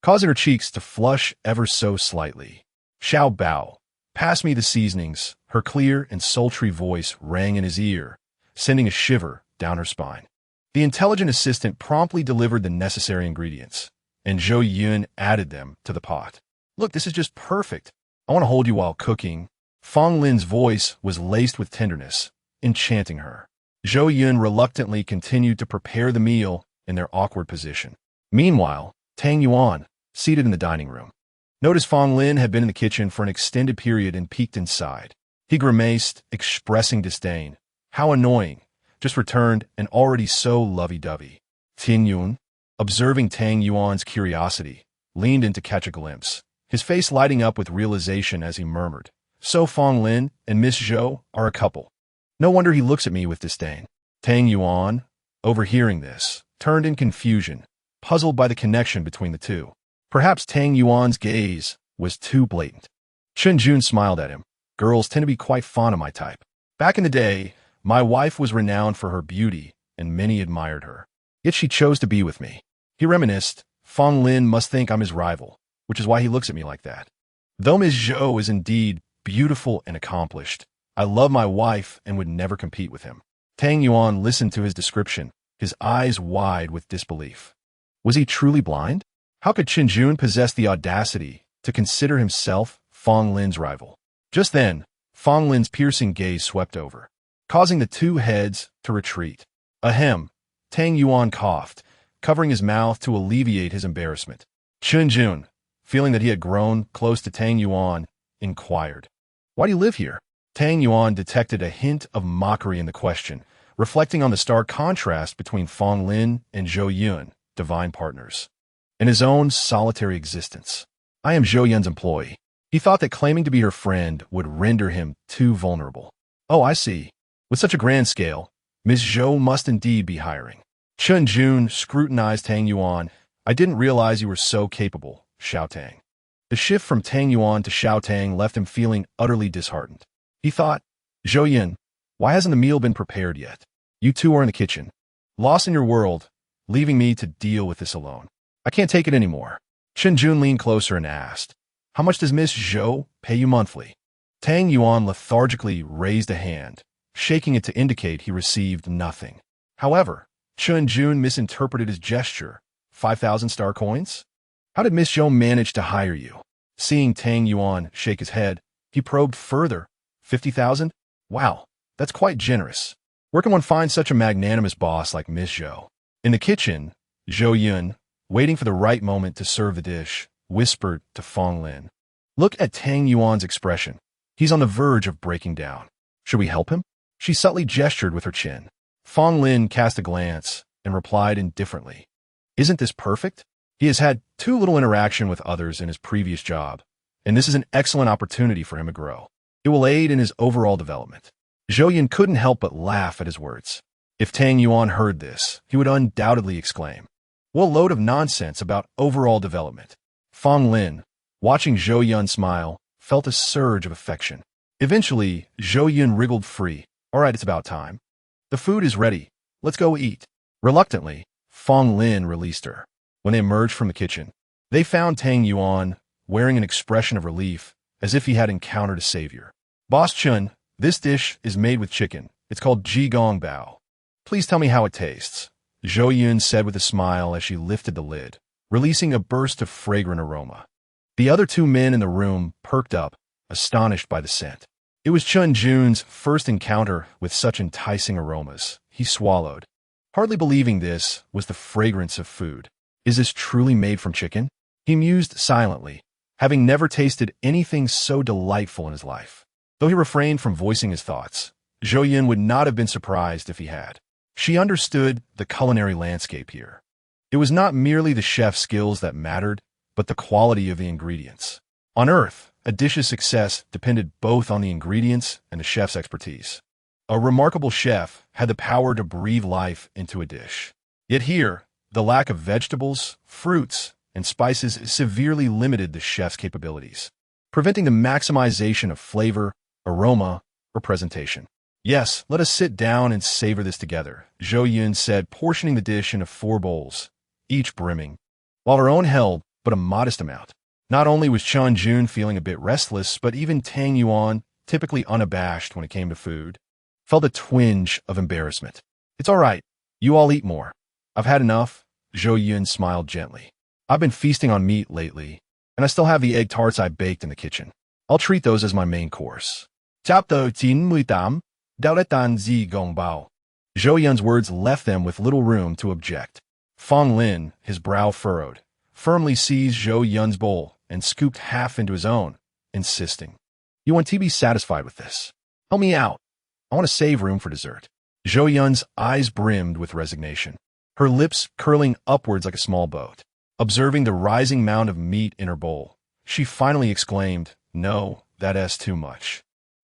causing her cheeks to flush ever so slightly. "Xiao Bao, pass me the seasonings." Her clear and sultry voice rang in his ear, sending a shiver down her spine. The intelligent assistant promptly delivered the necessary ingredients, and Zhou Yun added them to the pot. "Look, this is just perfect. I want to hold you while cooking." Fong Lin's voice was laced with tenderness, enchanting her. Zhou Yun reluctantly continued to prepare the meal in their awkward position. Meanwhile, Tang Yuan, seated in the dining room, noticed Fong Lin had been in the kitchen for an extended period and peeked inside. He grimaced, expressing disdain. "How annoying. Just returned and already so lovey-dovey." Tin Yun, observing Tang Yuan's curiosity, leaned in to catch a glimpse, his face lighting up with realization as he murmured, "So Fong Lin and Miss Zhou are a couple. No wonder he looks at me with disdain." Tang Yuan, overhearing this, turned in confusion, puzzled by the connection between the two. Perhaps Tang Yuan's gaze was too blatant. Chen Jun smiled at him. "Girls tend to be quite fond of my type. Back in the day, my wife was renowned for her beauty, and many admired her. Yet she chose to be with me." He reminisced, "Fong Lin must think I'm his rival, which is why he looks at me like that. Though Ms. Zhou is indeed beautiful and accomplished, I love my wife and would never compete with him." Tang Yuan listened to his description, his eyes wide with disbelief. Was he truly blind? How could Chen Jun possess the audacity to consider himself Fong Lin's rival? Just then, Fong Lin's piercing gaze swept over, causing the two heads to retreat. "Ahem," Tang Yuan coughed, covering his mouth to alleviate his embarrassment. Chen Jun, feeling that he had grown close to Tang Yuan, inquired, "Why do you live here?" Tang Yuan detected a hint of mockery in the question, reflecting on the stark contrast between Fong Lin and Zhou Yun, divine partners, and his own solitary existence. "I am Zhou Yun's employee." He thought that claiming to be her friend would render him too vulnerable. "Oh, I see. With such a grand scale, Ms. Zhou must indeed be hiring." Chen Jun scrutinized Tang Yuan. "I didn't realize you were so capable, Xiao Tang." The shift from Tang Yuan to Xiao Tang left him feeling utterly disheartened. He thought, "Zhou Yun, why hasn't the meal been prepared yet? You two are in the kitchen, lost in your world, leaving me to deal with this alone. I can't take it anymore." Chen Jun leaned closer and asked, "How much does Miss Zhou pay you monthly?" Tang Yuan lethargically raised a hand, shaking it to indicate he received nothing. However, Chen Jun misinterpreted his gesture. 5,000 star coins? How did Miss Zhou manage to hire you? Seeing Tang Yuan shake his head, he probed further. 50,000? Wow, that's quite generous. Where can one find such a magnanimous boss like Miss Zhou? In the kitchen, Zhou Yun, waiting for the right moment to serve the dish, whispered to Fong Lin. "Look at Tang Yuan's expression. He's on the verge of breaking down. Should we help him?" She subtly gestured with her chin. Fong Lin cast a glance and replied indifferently, "Isn't this perfect? He has had too little interaction with others in his previous job, and this is an excellent opportunity for him to grow. It will aid in his overall development." Zhou Yun couldn't help but laugh at his words. If Tang Yuan heard this, he would undoubtedly exclaim, "What a load of nonsense about overall development." Fong Lin, watching Zhou Yun smile, felt a surge of affection. Eventually, Zhou Yun wriggled free. "All right, it's about time. The food is ready. Let's go eat." Reluctantly, Fong Lin released her. When they emerged from the kitchen, they found Tang Yuan wearing an expression of relief, as if he had encountered a savior. "Boss Chun, this dish is made with chicken. It's called Jigong Bao. Please tell me how it tastes," Zhou Yun said with a smile as she lifted the lid, releasing a burst of fragrant aroma. The other two men in the room perked up, astonished by the scent. It was Chen Jun's first encounter with such enticing aromas. He swallowed, hardly believing this was the fragrance of food. "Is this truly made from chicken?" He mused silently, having never tasted anything so delightful in his life. Though he refrained from voicing his thoughts, Zhou Yun would not have been surprised if he had. She understood the culinary landscape here. It was not merely the chef's skills that mattered, but the quality of the ingredients. On Earth, a dish's success depended both on the ingredients and the chef's expertise. A remarkable chef had the power to breathe life into a dish. Yet here, the lack of vegetables, fruits, and spices severely limited the chef's capabilities, preventing the maximization of flavor, aroma, or presentation. "Yes, let us sit down and savor this together," Zhou Yun said, portioning the dish into 4 bowls, each brimming, while her own held but a modest amount. Not only was Chun Jun feeling a bit restless, but even Tang Yuan, typically unabashed when it came to food, felt a twinge of embarrassment. "It's all right. You all eat more. I've had enough." Zhou Yun smiled gently. "I've been feasting on meat lately, and I still have the egg tarts I baked in the kitchen. I'll treat those as my main course." Chapter 98, Đạo Tan Zi Gong Bao. Zhou Yun's words left them with little room to object. Fong Lin, his brow furrowed, firmly seized Zhou Yun's bowl and scooped half into his own, insisting, "You want to be satisfied with this? Help me out. I want to save room for dessert." Zhou Yun's eyes brimmed with resignation, her lips curling upwards like a small boat. Observing the rising mound of meat in her bowl, she finally exclaimed, "No, that's too much.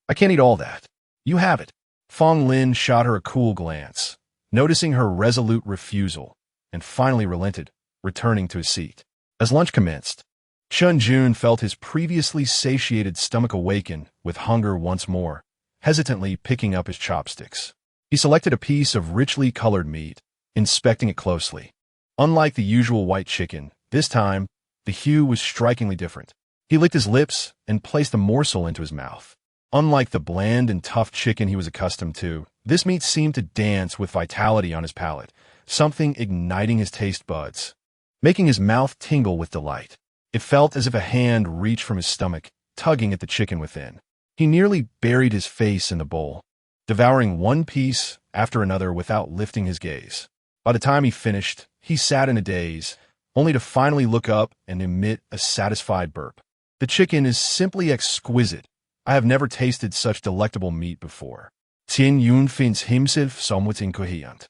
I can't eat all that. You have it." Fong Lin shot her a cool glance, noticing her resolute refusal, and finally relented, returning to his seat. As lunch commenced, Chun Jun felt his previously satiated stomach awaken with hunger once more, hesitantly picking up his chopsticks. He selected a piece of richly colored meat, inspecting it closely. Unlike the usual white chicken, this time, the hue was strikingly different. He licked his lips and placed a morsel into his mouth. Unlike the bland and tough chicken he was accustomed to, this meat seemed to dance with vitality on his palate, something igniting his taste buds, making his mouth tingle with delight. It felt as if a hand reached from his stomach, tugging at the chicken within. He nearly buried his face in the bowl, devouring one piece after another without lifting his gaze. By the time he finished, he sat in a daze, only to finally look up and emit a satisfied burp. "The chicken is simply exquisite. I have never tasted such delectable meat before." Tian Yun finds himself somewhat incoherent.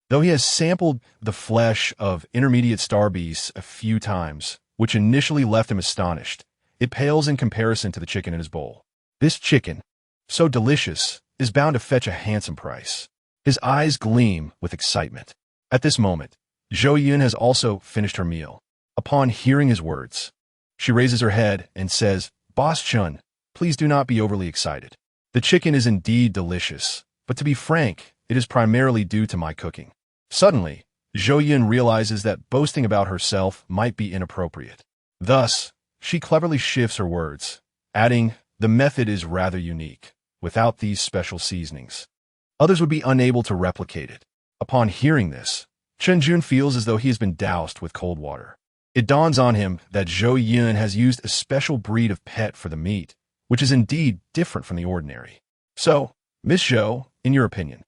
Though he has sampled the flesh of intermediate star beasts a few times, which initially left him astonished, it pales in comparison to the chicken in his bowl. This chicken, so delicious, is bound to fetch a handsome price. His eyes gleam with excitement. At this moment, Zhou Yun has also finished her meal. Upon hearing his words, she raises her head and says, "Boss Chun, please do not be overly excited. The chicken is indeed delicious, but to be frank, it is primarily due to my cooking." Suddenly, Zhou Yun realizes that boasting about herself might be inappropriate. Thus, she cleverly shifts her words, adding, "The method is rather unique. Without these special seasonings, others would be unable to replicate it." Upon hearing this, Chun Jun feels as though he has been doused with cold water. It dawns on him that Zhou Yun has used a special breed of pet for the meat, which is indeed different from the ordinary. "So, Miss Zhou, in your opinion,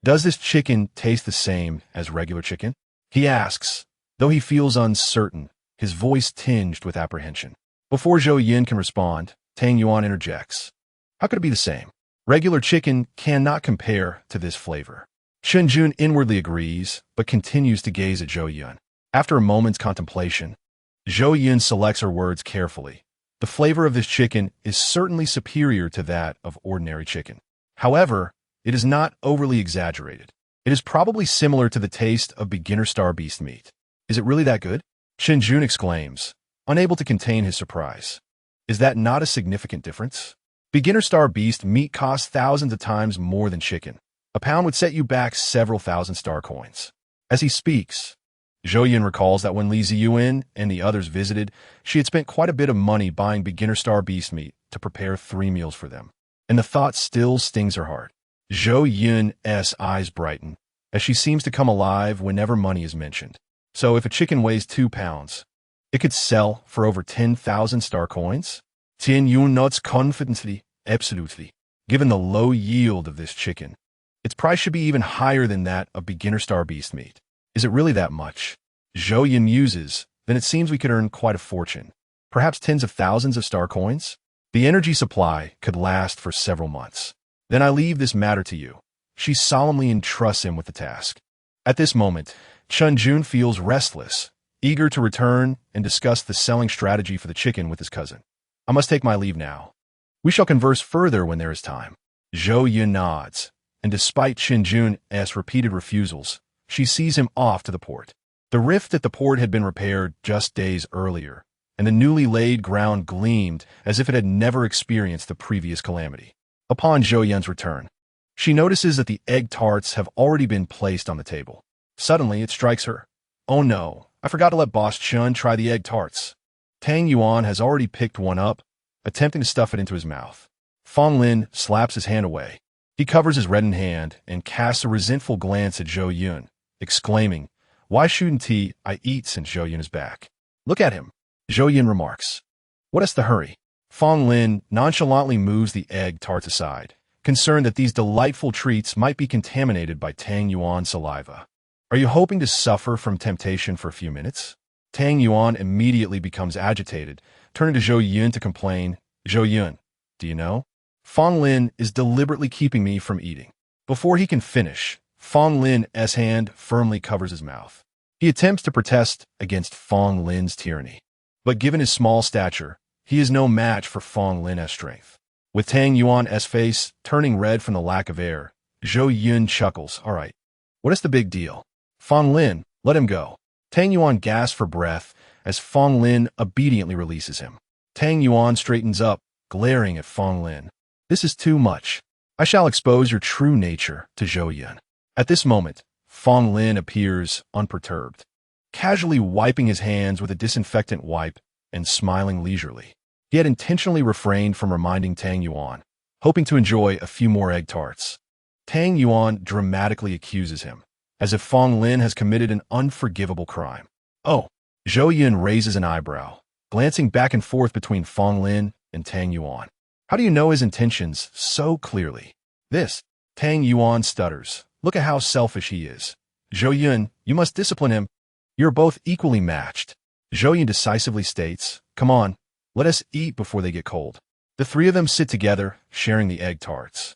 does this chicken taste the same as regular chicken?" he asks, though he feels uncertain, his voice tinged with apprehension. Before Zhou Yun can respond, Tang Yuan interjects, "How could it be the same? Regular chicken cannot compare to this flavor." Chun Jun inwardly agrees, but continues to gaze at Zhou Yun. After a moment's contemplation, Zhou Yun selects her words carefully. "The flavor of this chicken is certainly superior to that of ordinary chicken. However, it is not overly exaggerated. It is probably similar to the taste of beginner star beast meat." "Is it really that good?" Chun Jun exclaims, unable to contain his surprise. "Is that not a significant difference? Beginner star beast meat costs thousands of times more than chicken. A pound would set you back several thousand star coins." As he speaks, Zhou Yun recalls that when Li Ziyuan and the others visited, she had spent quite a bit of money buying beginner star beast meat to prepare 3 meals for them. And the thought still stings her heart. Zhou Yun's eyes brighten, as she seems to come alive whenever money is mentioned. "So if a chicken weighs 2 pounds, it could sell for over 10,000 star coins?" Tian Yun nods confidently, "Absolutely. Given the low yield of this chicken, its price should be even higher than that of beginner star beast meat." "Is it really that much?" Zhou Yun muses, "Then it seems we could earn quite a fortune. Perhaps tens of thousands of star coins? The energy supply could last for several months. Then I leave this matter to you." She solemnly entrusts him with the task. At this moment, Chun Jun feels restless, eager to return and discuss the selling strategy for the chicken with his cousin. "I must take my leave now. We shall converse further when there is time." Zhou Yun nods, and despite Chun Jun's repeated refusals, she sees him off to the port. The rift at the port had been repaired just days earlier, and the newly laid ground gleamed as if it had never experienced the previous calamity. Upon Zhou Yun's return, she notices that the egg tarts have already been placed on the table. Suddenly, it strikes her. "Oh no, I forgot to let Boss Chun try the egg tarts." Tang Yuan has already picked one up, attempting to stuff it into his mouth. Fong Lin slaps his hand away. He covers his reddened hand and casts a resentful glance at Zhou Yun, exclaiming, "Why shouldn't I eat since Zhou Yun is back? Look at him," Zhou Yun remarks. "What is the hurry?" Fong Lin nonchalantly moves the egg tarts aside, concerned that these delightful treats might be contaminated by Tang Yuan's saliva. "Are you hoping to suffer from temptation for a few minutes?" Tang Yuan immediately becomes agitated, turning to Zhou Yun to complain, "Zhou Yun, do you know? Fong Lin is deliberately keeping me from eating." Before he can finish, Fong Lin's hand firmly covers his mouth. He attempts to protest against Fong Lin's tyranny. But given his small stature, he is no match for Fong Lin's strength. With Tang Yuan's face turning red from the lack of air, Zhou Yun chuckles. "All right, what is the big deal? Fong Lin, let him go." Tang Yuan gasps for breath as Fong Lin obediently releases him. Tang Yuan straightens up, glaring at Fong Lin. "This is too much. I shall expose your true nature to Zhou Yun." At this moment, Fong Lin appears unperturbed, casually wiping his hands with a disinfectant wipe and smiling leisurely. He had intentionally refrained from reminding Tang Yuan, hoping to enjoy a few more egg tarts. Tang Yuan dramatically accuses him, as if Fong Lin has committed an unforgivable crime. "Oh," Zhou Yun raises an eyebrow, glancing back and forth between Fong Lin and Tang Yuan. "How do you know his intentions so clearly?" "This," Tang Yuan stutters. "Look at how selfish he is. Zhou Yun, you must discipline him. You're both equally matched." Zhou Yun decisively states, "Come on, let us eat before they get cold." The three of them sit together, sharing the egg tarts.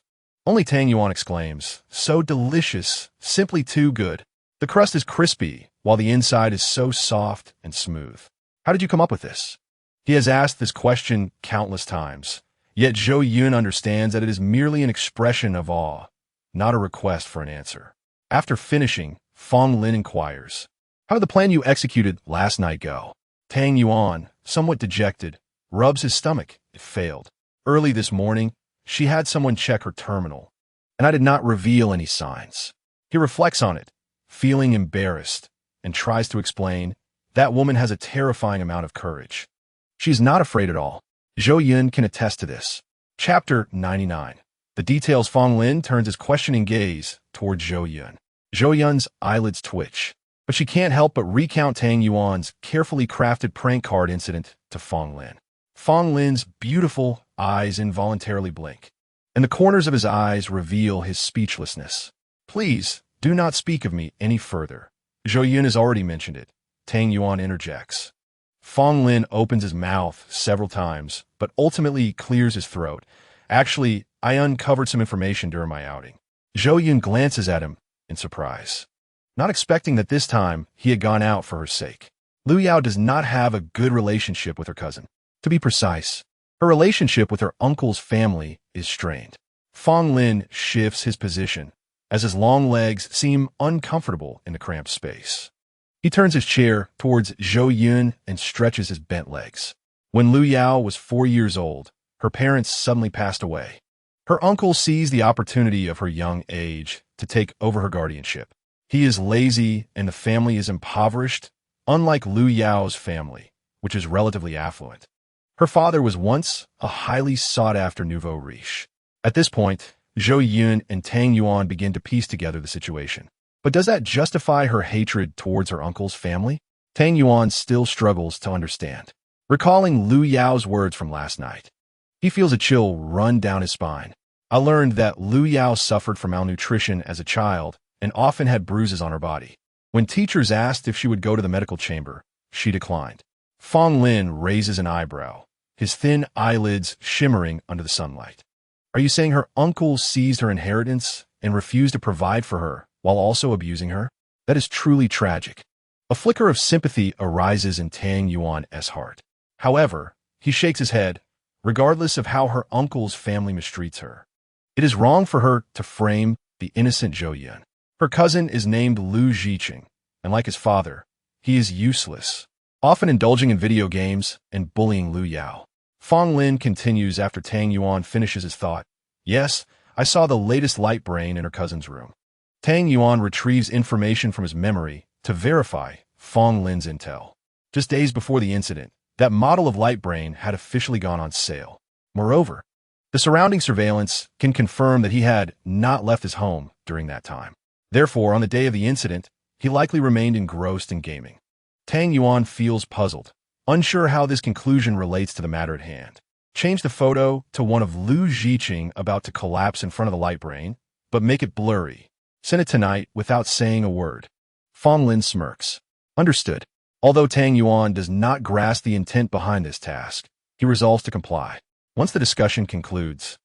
Only Tang Yuan exclaims, "So delicious, simply too good. The crust is crispy, while the inside is so soft and smooth. How did you come up with this?" He has asked this question countless times, yet Zhou Yun understands that it is merely an expression of awe, not a request for an answer. After finishing, Fong Lin inquires, "How did the plan you executed last night go?" Tang Yuan, somewhat dejected, rubs his stomach. "It failed. Early this morning, she had someone check her terminal, and I did not reveal any signs." He reflects on it, feeling embarrassed, and tries to explain, "That woman has a terrifying amount of courage. She's not afraid at all." Zhou Yun can attest to this. Chapter 99. The details. Fong Lin turns his questioning gaze towards Zhou Yun. Zhou Yun's eyelids twitch, but she can't help but recount Tang Yuan's carefully crafted prank card incident to Fong Lin. Fong Lin's beautiful eyes involuntarily blink, and the corners of his eyes reveal his speechlessness. "Please, do not speak of me any further. Zhou Yun has already mentioned it," Tang Yuan interjects. Fong Lin opens his mouth several times, but ultimately clears his throat. "Actually, I uncovered some information during my outing." Zhou Yun glances at him in surprise, not expecting that this time he had gone out for her sake. Lu Yao does not have a good relationship with her cousin. To be precise, her relationship with her uncle's family is strained. Fong Lin shifts his position, as his long legs seem uncomfortable in the cramped space. He turns his chair towards Zhou Yun and stretches his bent legs. When Lu Yao was 4 years old, her parents suddenly passed away. Her uncle seized the opportunity of her young age to take over her guardianship. He is lazy and the family is impoverished, unlike Lu Yao's family, which is relatively affluent. Her father was once a highly sought-after nouveau riche. At this point, Zhou Yun and Tang Yuan begin to piece together the situation. But does that justify her hatred towards her uncle's family? Tang Yuan still struggles to understand. Recalling Lu Yao's words from last night, he feels a chill run down his spine. "I learned that Lu Yao suffered from malnutrition as a child and often had bruises on her body. When teachers asked if she would go to the medical chamber, she declined." Fong Lin raises an eyebrow, his thin eyelids shimmering under the sunlight. "Are you saying her uncle seized her inheritance and refused to provide for her while also abusing her? That is truly tragic." A flicker of sympathy arises in Tang Yuan's heart. However, he shakes his head, regardless of how her uncle's family mistreats her. It is wrong for her to frame the innocent Zhou Yun. Her cousin is named Lu Zhiqing, and like his father, he is useless, often indulging in video games and bullying Lu Yao. Fong Lin continues after Tang Yuan finishes his thought. "Yes, I saw the latest light brain in her cousin's room." Tang Yuan retrieves information from his memory to verify Fong Lin's intel. Just days before the incident, That model of light brain had officially gone on sale. Moreover, the surrounding surveillance can confirm that he had not left his home during that time. Therefore, on the day of the incident, he likely remained engrossed in gaming. Tang Yuan feels puzzled, unsure how this conclusion relates to the matter at hand. Change the photo to one of Lu Ziqing about to collapse in front of the light brain, but make it blurry. Send it tonight without saying a word. Fong Lin smirks. Understood. Although Tang Yuan does not grasp the intent behind this task, he resolves to comply. Once the discussion concludes,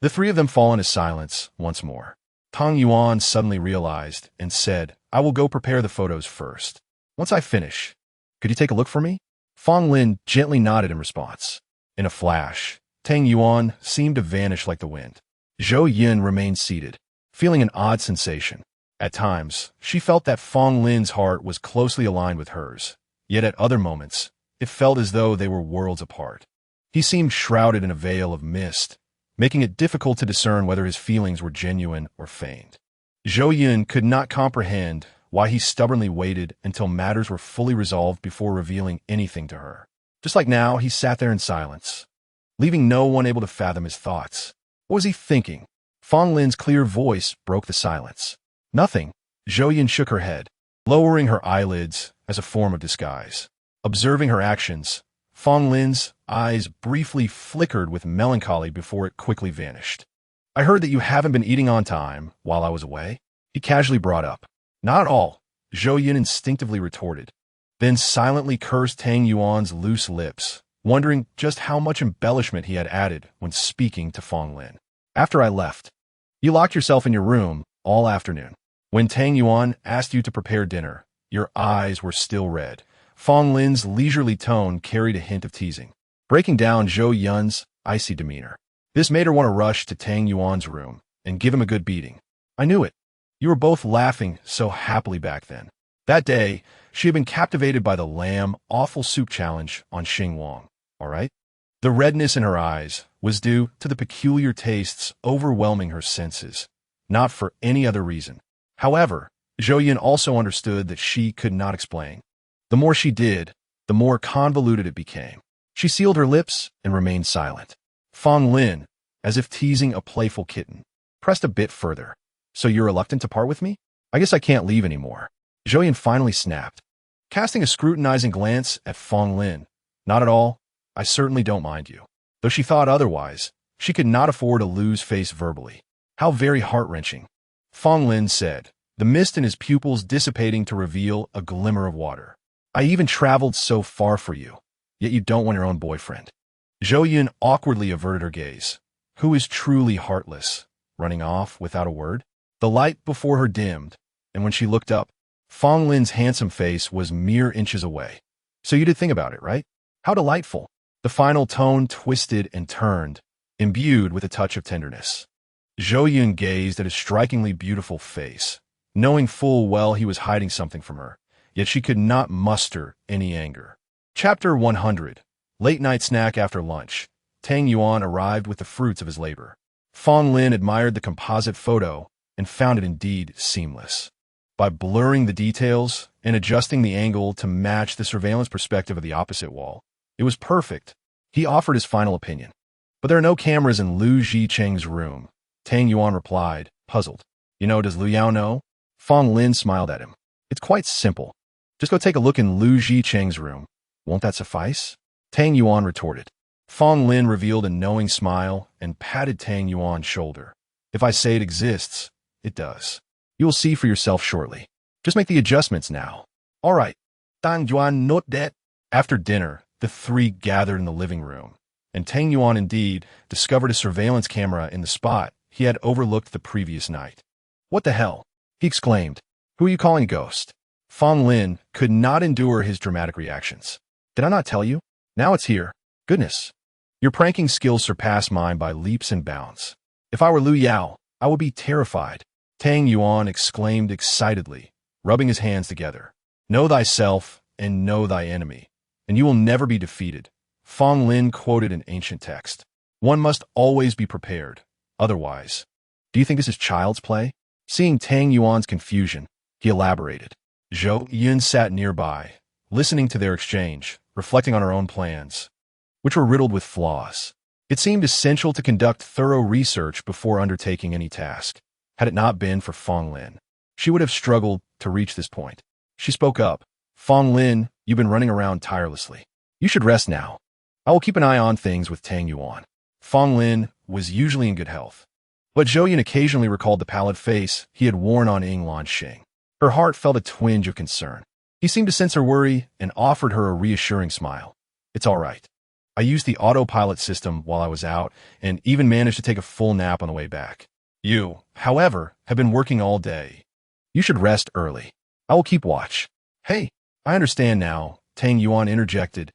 the three of them fall into silence once more. Tang Yuan suddenly realized and said, I will go prepare the photos first. Once I finish, could you take a look for me? Fong Lin gently nodded in response. In a flash, Tang Yuan seemed to vanish like the wind. Zhou Yun remained seated, feeling an odd sensation. At times, she felt that Fong Lin's heart was closely aligned with hers, yet at other moments, it felt as though they were worlds apart. He seemed shrouded in a veil of mist, making it difficult to discern whether his feelings were genuine or feigned. Zhou Yun could not comprehend why he stubbornly waited until matters were fully resolved before revealing anything to her. Just like now, he sat there in silence, leaving no one able to fathom his thoughts. What was he thinking? Fong Lin's clear voice broke the silence. Nothing. Zhou Yun shook her head, lowering her eyelids as a form of disguise. Observing her actions, Fong Lin's eyes briefly flickered with melancholy before it quickly vanished. I heard that you haven't been eating on time while I was away, he casually brought up. Not at all, Zhou Yun instinctively retorted, then silently cursed Tang Yuan's loose lips, wondering just how much embellishment he had added when speaking to Fong Lin. After I left, you locked yourself in your room all afternoon. When Tang Yuan asked you to prepare dinner, your eyes were still red. Fong Lin's leisurely tone carried a hint of teasing, breaking down Zhou Yun's icy demeanor. This made her want to rush to Tang Yuan's room and give him a good beating. I knew it. You were both laughing so happily back then. That day, she had been captivated by the lamb awful soup challenge on Xing Wang, all right? The redness in her eyes was due to the peculiar tastes overwhelming her senses, not for any other reason. However, Zhou Yun also understood that she could not explain. The more she did, the more convoluted it became. She sealed her lips and remained silent. Fong Lin, as if teasing a playful kitten, pressed a bit further. So you're reluctant to part with me? I guess I can't leave anymore. Zhou Yun finally snapped, casting a scrutinizing glance at Fong Lin. Not at all. I certainly don't mind you. Though she thought otherwise, she could not afford to lose face verbally. How very heart-wrenching. Fong Lin said, the mist in his pupils dissipating to reveal a glimmer of water. I even traveled so far for you, yet you don't want your own boyfriend. Zhou Yun awkwardly averted her gaze. Who is truly heartless? Running off without a word? The light before her dimmed, and when she looked up, Fong Lin's handsome face was mere inches away. So you did think about it, right? How delightful. The final tone twisted and turned, imbued with a touch of tenderness. Zhou Yun gazed at his strikingly beautiful face, knowing full well he was hiding something from her, yet she could not muster any anger. Chapter 100. Late night snack after lunch. Tang Yuan arrived with the fruits of his labor. Fong Lin admired the composite photo and found it indeed seamless. By blurring the details and adjusting the angle to match the surveillance perspective of the opposite wall, it was perfect. He offered his final opinion. But there are no cameras in Lu Zicheng's room. Tang Yuan replied, puzzled. Does Lu Yao know? Fong Lin smiled at him. It's quite simple. Just go take a look in Lu Zicheng's room. Won't that suffice? Tang Yuan retorted. Fong Lin revealed a knowing smile and patted Tang Yuan's shoulder. If I say it exists, it does. You will see for yourself shortly. Just make the adjustments now. All right. Tang Yuan, note that. After dinner, the three gathered in the living room, and Tang Yuan indeed discovered a surveillance camera in the spot he had overlooked the previous night. What the hell? He exclaimed. Who are you calling a ghost? Fong Lin could not endure his dramatic reactions. Did I not tell you? Now it's here. Goodness. Your pranking skills surpass mine by leaps and bounds. If I were Lu Yao, I would be terrified. Tang Yuan exclaimed excitedly, rubbing his hands together. Know thyself and know thy enemy, and you will never be defeated. Fong Lin quoted an ancient text. One must always be prepared. Otherwise, do you think this is child's play? Seeing Tang Yuan's confusion, he elaborated. Zhou Yun sat nearby, listening to their exchange, reflecting on her own plans, which were riddled with flaws. It seemed essential to conduct thorough research before undertaking any task. Had it not been for Fong Lin, she would have struggled to reach this point. She spoke up. Fong Lin, you've been running around tirelessly. You should rest now. I will keep an eye on things with Tang Yuan. Fong Lin was usually in good health, but Zhou Yun occasionally recalled the pallid face he had worn on Ying Lanxing. Her heart felt a twinge of concern. He seemed to sense her worry and offered her a reassuring smile. It's all right. I used the autopilot system while I was out and even managed to take a full nap on the way back. You, however, have been working all day. You should rest early. I will keep watch. Hey, I understand now, Tang Yuan interjected.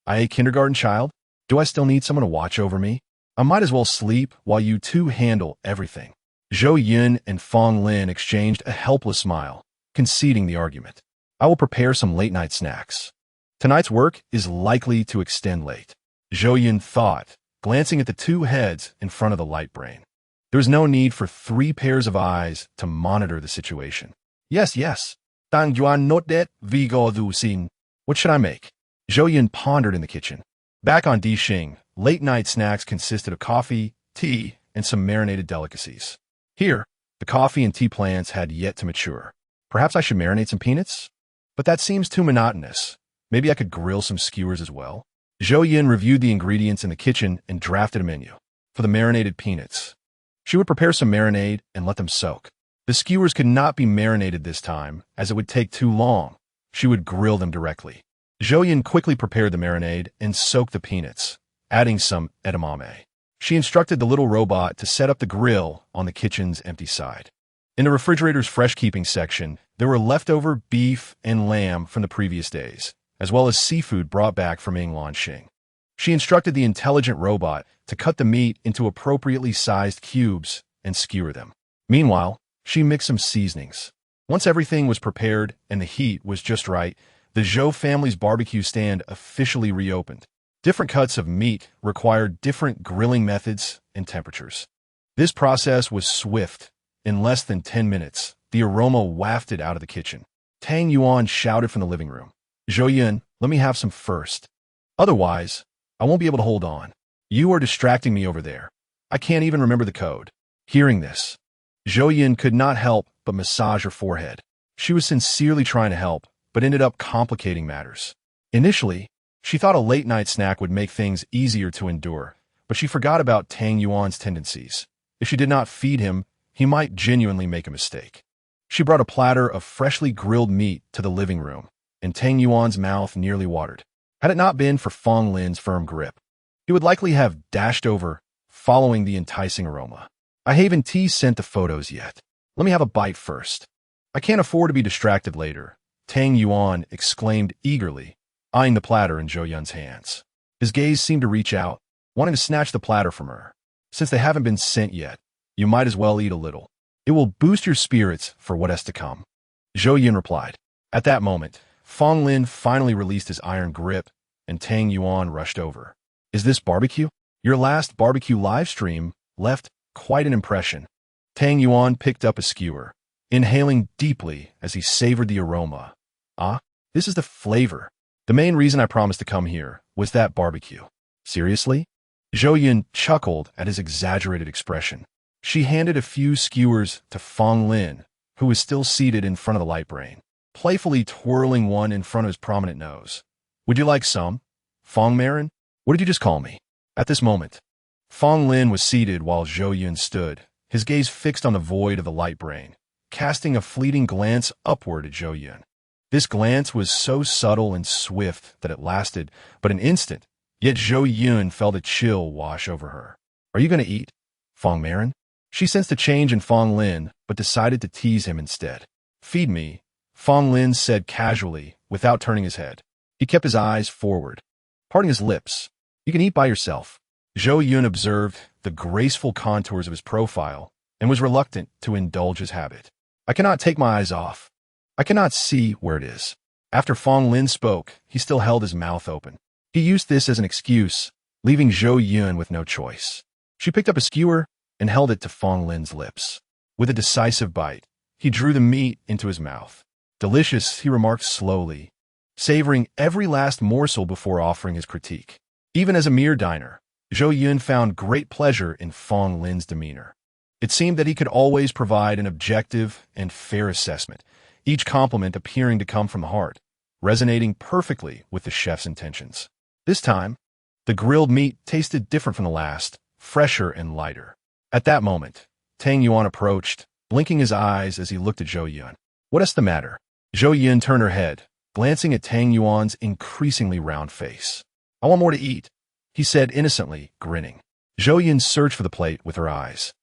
I a kindergarten child? Do I still need someone to watch over me? I might as well sleep while you two handle everything. Zhou Yun and Fong Lin exchanged a helpless smile, conceding the argument. I will prepare some late-night snacks. Tonight's work is likely to extend late. Zhou Yun thought, glancing at the two heads in front of the light brain. There was no need for 3 pairs of eyes to monitor the situation. Yes. Tang Yuan not that vigo du xin. What should I make? Zhou Yun pondered in the kitchen. Back on Dixing, late-night snacks consisted of coffee, tea, and some marinated delicacies. Here, the coffee and tea plants had yet to mature. Perhaps I should marinate some peanuts? But that seems too monotonous. Maybe I could grill some skewers as well. Zhou Yun reviewed the ingredients in the kitchen and drafted a menu. For the marinated peanuts, she would prepare some marinade and let them soak. The skewers could not be marinated this time, as it would take too long. She would grill them directly. Zhou Yun quickly prepared the marinade and soaked the peanuts, adding some edamame. She instructed the little robot to set up the grill on the kitchen's empty side. In the refrigerator's fresh-keeping section, there were leftover beef and lamb from the previous days, as well as seafood brought back from Ying Lanxing. She instructed the intelligent robot to cut the meat into appropriately sized cubes and skewer them. Meanwhile, she mixed some seasonings. Once everything was prepared and the heat was just right, the Zhou family's barbecue stand officially reopened. Different cuts of meat required different grilling methods and temperatures. This process was swift. In less than 10 minutes, the aroma wafted out of the kitchen. Tang Yuan shouted from the living room. Zhou Yun, let me have some first. Otherwise, I won't be able to hold on. You are distracting me over there. I can't even remember the code. Hearing this, Zhou Yun could not help but massage her forehead. She was sincerely trying to help, but ended up complicating matters. Initially, she thought a late-night snack would make things easier to endure, but she forgot about Tang Yuan's tendencies. If she did not feed him, he might genuinely make a mistake. She brought a platter of freshly grilled meat to the living room, and Tang Yuan's mouth nearly watered. Had it not been for Fong Lin's firm grip, he would likely have dashed over, following the enticing aroma. I haven't sent the photos yet. Let me have a bite first. I can't afford to be distracted later, Tang Yuan exclaimed eagerly, eyeing the platter in Zhou Yun's hands. His gaze seemed to reach out, wanting to snatch the platter from her. Since they haven't been sent yet, you might as well eat a little. It will boost your spirits for what has to come. Zhou Yun replied. At that moment, Fong Lin finally released his iron grip, and Tang Yuan rushed over. Is this barbecue? Your last barbecue live stream left quite an impression. Tang Yuan picked up a skewer, inhaling deeply as he savored the aroma. This is the flavor. The main reason I promised to come here was that barbecue. Seriously? Zhou Yun chuckled at his exaggerated expression. She handed a few skewers to Fong Lin, who was still seated in front of the light brain, playfully twirling one in front of his prominent nose. Would you like some? Fong Marin? What did you just call me? At this moment, Fong Lin was seated while Zhou Yun stood, his gaze fixed on the void of the light brain, casting a fleeting glance upward at Zhou Yun. This glance was so subtle and swift that it lasted but an instant, yet Zhou Yun felt a chill wash over her. Are you going to eat? Fong Marin? She sensed a change in Fong Lin, but decided to tease him instead. Feed me, Fong Lin said casually, without turning his head. He kept his eyes forward, parting his lips. You can eat by yourself. Zhou Yun observed the graceful contours of his profile and was reluctant to indulge his habit. I cannot take my eyes off. I cannot see where it is. After Fong Lin spoke, he still held his mouth open. He used this as an excuse, leaving Zhou Yun with no choice. She picked up a skewer and held it to Fong Lin's lips. With a decisive bite, he drew the meat into his mouth. Delicious, he remarked slowly. savoring every last morsel before offering his critique. Even as a mere diner, Zhou Yun found great pleasure in Fong Lin's demeanor. It seemed that he could always provide an objective and fair assessment, each compliment appearing to come from the heart, resonating perfectly with the chef's intentions. This time, the grilled meat tasted different from the last, fresher and lighter. At that moment, Tang Yuan approached, blinking his eyes as he looked at Zhou Yun. "What is the matter?" Zhou Yun turned her head, glancing at Tang Yuan's increasingly round face. "I want more to eat," he said innocently, grinning. Zhou Yun searched for the plate with her eyes,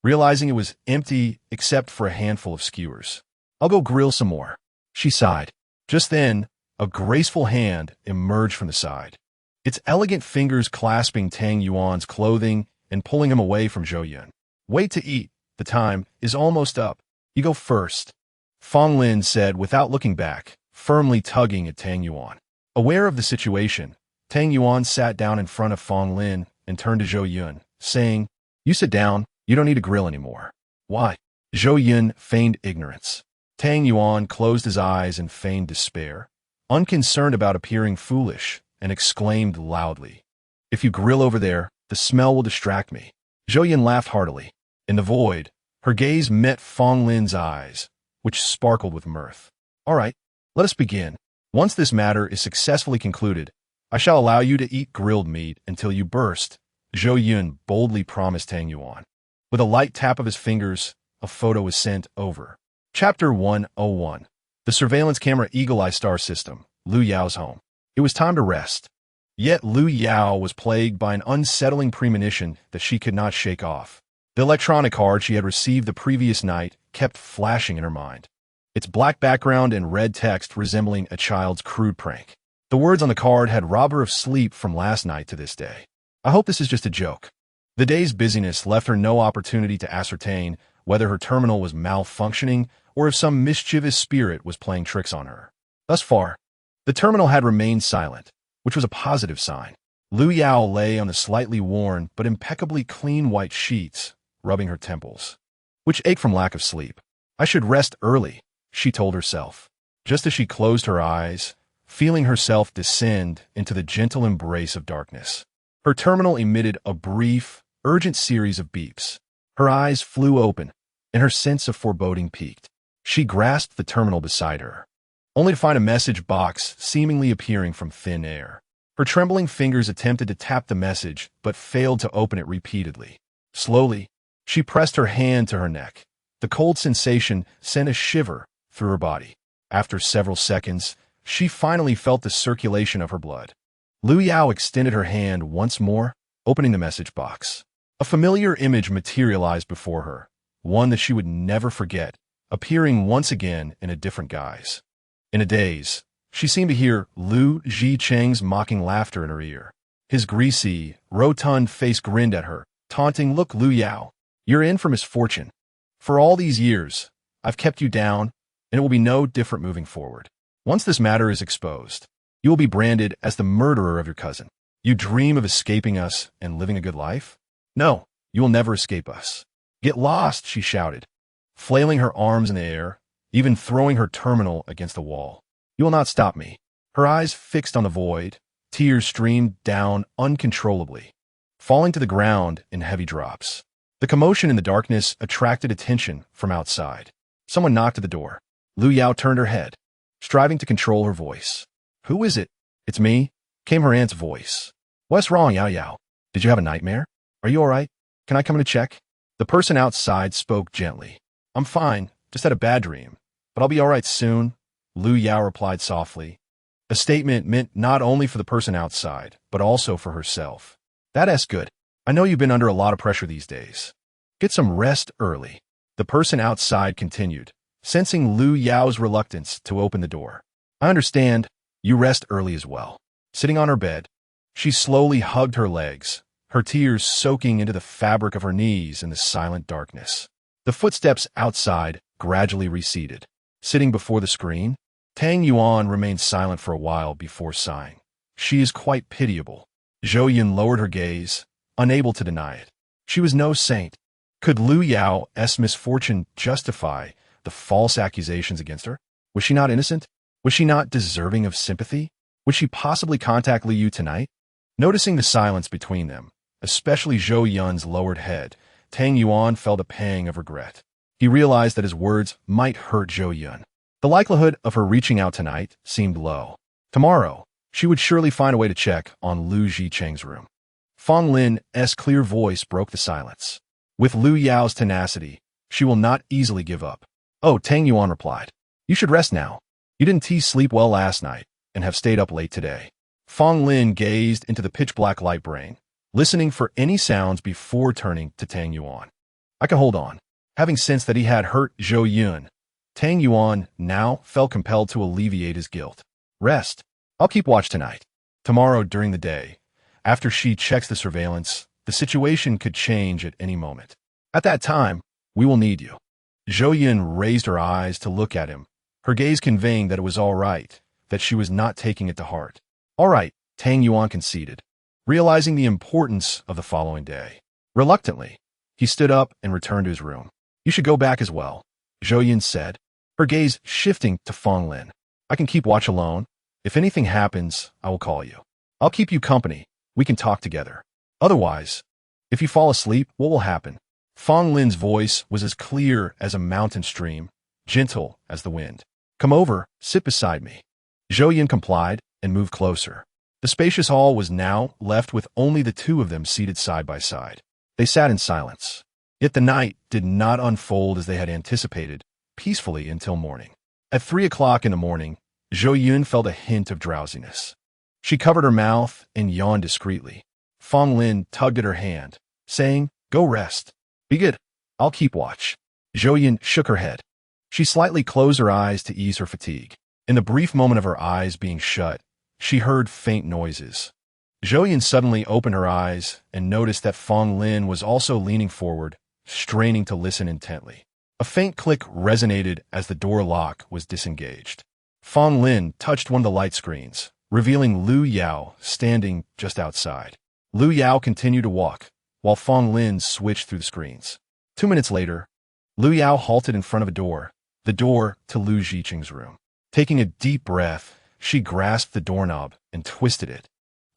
realizing it was empty except for a handful of skewers. "I'll go grill some more," she sighed. Just then, a graceful hand emerged from the side, its elegant fingers clasping Tang Yuan's clothing and pulling him away from Zhou Yun. "Wait to eat. The time is almost up. You go first," Fong Lin said without looking back, firmly tugging at Tang Yuan. Aware of the situation, Tang Yuan sat down in front of Fong Lin and turned to Zhou Yun, saying, "You sit down. You don't need to grill anymore." "Why?" Zhou Yun feigned ignorance. Tang Yuan closed his eyes and feigned despair, unconcerned about appearing foolish, and exclaimed loudly, "If you grill over there, the smell will distract me." Zhou Yun laughed heartily. In the void, her gaze met Fong Lin's eyes, which sparkled with mirth. "All right, let us begin. Once this matter is successfully concluded, I shall allow you to eat grilled meat until you burst," Zhou Yun boldly promised Tang Yuan. With a light tap of his fingers, a photo was sent over. Chapter 101. The Surveillance Camera Eagle Eye Star System, Lu Yao's home. It was time to rest. Yet Lu Yao was plagued by an unsettling premonition that she could not shake off. The electronic card she had received the previous night kept flashing in her mind, its black background and red text resembling a child's crude prank. The words on the card had robbed her of sleep from last night to this day. "I hope this is just a joke." The day's busyness left her no opportunity to ascertain whether her terminal was malfunctioning or if some mischievous spirit was playing tricks on her. Thus far, the terminal had remained silent, which was a positive sign. Lu Yao lay on the slightly worn but impeccably clean white sheets, rubbing her temples, which ached from lack of sleep. "I should rest early," she told herself, just as she closed her eyes, feeling herself descend into the gentle embrace of darkness. Her terminal emitted a brief, urgent series of beeps. Her eyes flew open, and her sense of foreboding peaked. She grasped the terminal beside her, only to find a message box seemingly appearing from thin air. Her trembling fingers attempted to tap the message, but failed to open it repeatedly. Slowly, she pressed her hand to her neck. The cold sensation sent a shiver through her body. After several seconds, she finally felt the circulation of her blood. Lu Yao extended her hand once more, opening the message box. A familiar image materialized before her, one that she would never forget, appearing once again in a different guise. In a daze, she seemed to hear Lu Zhicheng's mocking laughter in her ear. His greasy, rotund face grinned at her, taunting, "Look, Lu Yao, you're in for misfortune. For all these years, I've kept you down, and it will be no different moving forward. Once this matter is exposed, you will be branded as the murderer of your cousin. You dream of escaping us and living a good life? No, you will never escape us. Get lost," she shouted, flailing her arms in the air, even throwing her terminal against the wall. "You will not stop me." Her eyes fixed on the void, tears streamed down uncontrollably, falling to the ground in heavy drops. The commotion in the darkness attracted attention from outside. Someone knocked at the door. Lu Yao turned her head, striving to control her voice. "Who is it?" "It's me," came her aunt's voice. "What's wrong, Yao Yao? Did you have a nightmare? Are you all right? Can I come in to check?" The person outside spoke gently. "I'm fine, just had a bad dream, but I'll be all right soon," Lu Yao replied softly, a statement meant not only for the person outside, but also for herself. "That's good. I know you've been under a lot of pressure these days. Get some rest early," the person outside continued, sensing Lu Yao's reluctance to open the door. "I understand. You rest early as well." Sitting on her bed, she slowly hugged her legs, her tears soaking into the fabric of her knees in the silent darkness. The footsteps outside gradually receded. Sitting before the screen, Tang Yuan remained silent for a while before sighing. "She is quite pitiable." Zhou Yun lowered her gaze, unable to deny it. She was no saint. Could Lu Yao's misfortune justify the false accusations against her? Was she not innocent? Was she not deserving of sympathy? Would she possibly contact Liu tonight? Noticing the silence between them, especially Zhou Yun's lowered head, Tang Yuan felt a pang of regret. He realized that his words might hurt Zhou Yun. The likelihood of her reaching out tonight seemed low. Tomorrow, she would surely find a way to check on Liu Zicheng's room. Fang Lin's clear voice broke the silence. With Liu Yao's tenacity, she will not easily give up. Oh, Tang Yuan replied. You should rest now. You didn't sleep well last night and have stayed up late today. Fang Lin gazed into the pitch-black light brain, listening for any sounds before turning to Tang Yuan. I can hold on. Having sensed that he had hurt Zhou Yun, Tang Yuan now felt compelled to alleviate his guilt. Rest. I'll keep watch tonight. Tomorrow during the day, after she checks the surveillance, the situation could change at any moment. At that time, we will need you. Zhou Yun raised her eyes to look at him, her gaze conveying that it was all right, that she was not taking it to heart. All right, Tang Yuan conceded, realizing the importance of the following day. Reluctantly, he stood up and returned to his room. You should go back as well, Zhou Yun said, her gaze shifting to Fang Lin. I can keep watch alone. If anything happens, I will call you. I'll keep you company. We can talk together. Otherwise, if you fall asleep, what will happen? Fang Lin's voice was as clear as a mountain stream, gentle as the wind. Come over, sit beside me. Zhou Yun complied and moved closer. The spacious hall was now left with only the two of them seated side by side. They sat in silence. Yet the night did not unfold as they had anticipated, peacefully until morning. At 3 o'clock in the morning, Zhou Yun felt a hint of drowsiness. She covered her mouth and yawned discreetly. Fang Lin tugged at her hand, saying, Go rest. Be good. I'll keep watch. Zhou Yun shook her head. She slightly closed her eyes to ease her fatigue. In the brief moment of her eyes being shut, she heard faint noises. Zhou Yun suddenly opened her eyes and noticed that Fang Lin was also leaning forward, straining to listen intently. A faint click resonated as the door lock was disengaged. Fang Lin touched one of the light screens, revealing Liu Yao standing just outside. Liu Yao continued to walk, while Fang Lin switched through the screens. 2 minutes later, Liu Yao halted in front of the door to Liu Zicheng's room. Taking a deep breath, she grasped the doorknob and twisted it,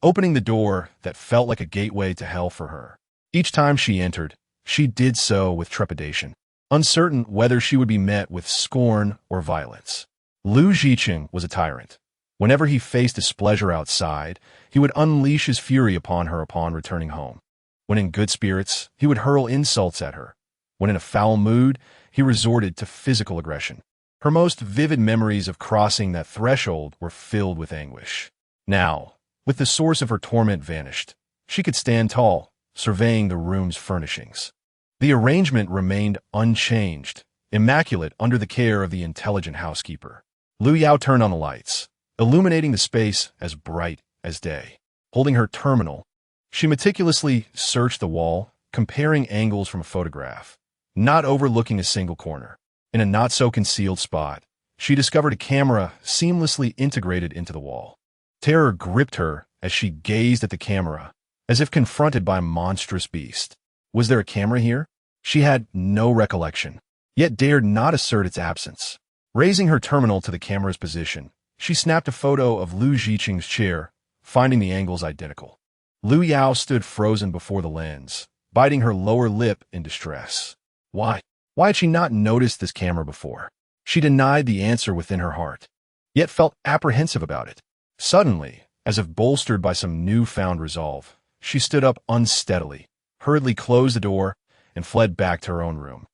opening the door that felt like a gateway to hell for her. Each time she entered, she did so with trepidation, uncertain whether she would be met with scorn or violence. Liu Zicheng was a tyrant. Whenever he faced displeasure outside, he would unleash his fury upon her upon returning home. When in good spirits, he would hurl insults at her. When in a foul mood, he resorted to physical aggression. Her most vivid memories of crossing that threshold were filled with anguish. Now, with the source of her torment vanished, she could stand tall, surveying the room's furnishings. The arrangement remained unchanged, immaculate under the care of the intelligent housekeeper. Liu Yao turned on the lights, illuminating the space as bright as day. Holding her terminal, she meticulously searched the wall, comparing angles from a photograph, not overlooking a single corner. In a not-so-concealed spot, she discovered a camera seamlessly integrated into the wall. Terror gripped her as she gazed at the camera, as if confronted by a monstrous beast. Was there a camera here? She had no recollection, yet dared not assert its absence. Raising her terminal to the camera's position, she snapped a photo of Liu Zicheng's chair, finding the angles identical. Liu Yao stood frozen before the lens, biting her lower lip in distress. Why had she not noticed this camera before? She denied the answer within her heart, yet felt apprehensive about it. Suddenly, as if bolstered by some newfound resolve, she stood up unsteadily, hurriedly closed the door, and fled back to her own room,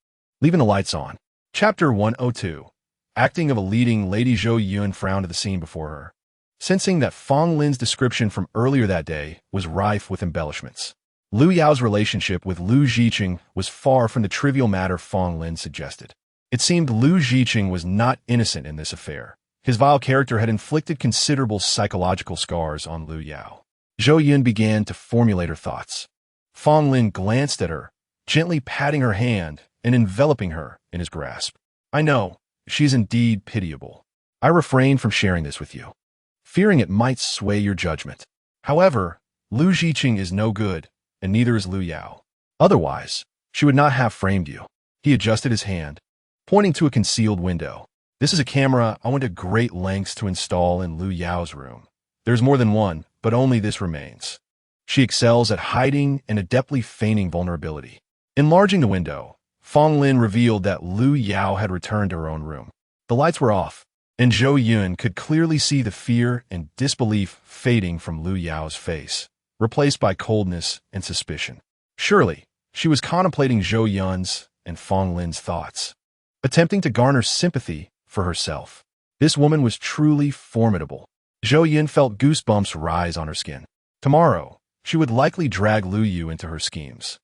leaving the lights on. Chapter 102. Acting of a leading lady. Zhou Yun frowned at the scene before her, sensing that Fang Lin's description from earlier that day was rife with embellishments. Liu Yao's relationship with Liu Zicheng was far from the trivial matter Fang Lin suggested. It seemed Liu Zicheng was not innocent in this affair. His vile character had inflicted considerable psychological scars on Liu Yao. Zhou Yun began to formulate her thoughts. Fang Lin glanced at her, gently patting her hand and enveloping her in his grasp. I know, she is indeed pitiable. I refrain from sharing this with you, fearing it might sway your judgment. However, Liu Zicheng is no good, and neither is Liu Yao. Otherwise, she would not have framed you. He adjusted his hand, pointing to a concealed window. This is a camera I went to great lengths to install in Lu Yao's room. There's more than one, but only this remains. She excels at hiding and adeptly feigning vulnerability. Enlarging the window, Fong Lin revealed that Lu Yao had returned to her own room. The lights were off, and Zhou Yun could clearly see the fear and disbelief fading from Lu Yao's face, replaced by coldness and suspicion. Surely, she was contemplating Zhou Yun's and Fong Lin's thoughts, attempting to garner sympathy for herself. This woman was truly formidable. Zhou Yun felt goosebumps rise on her skin. Tomorrow, she would likely drag Lu Yu into her schemes,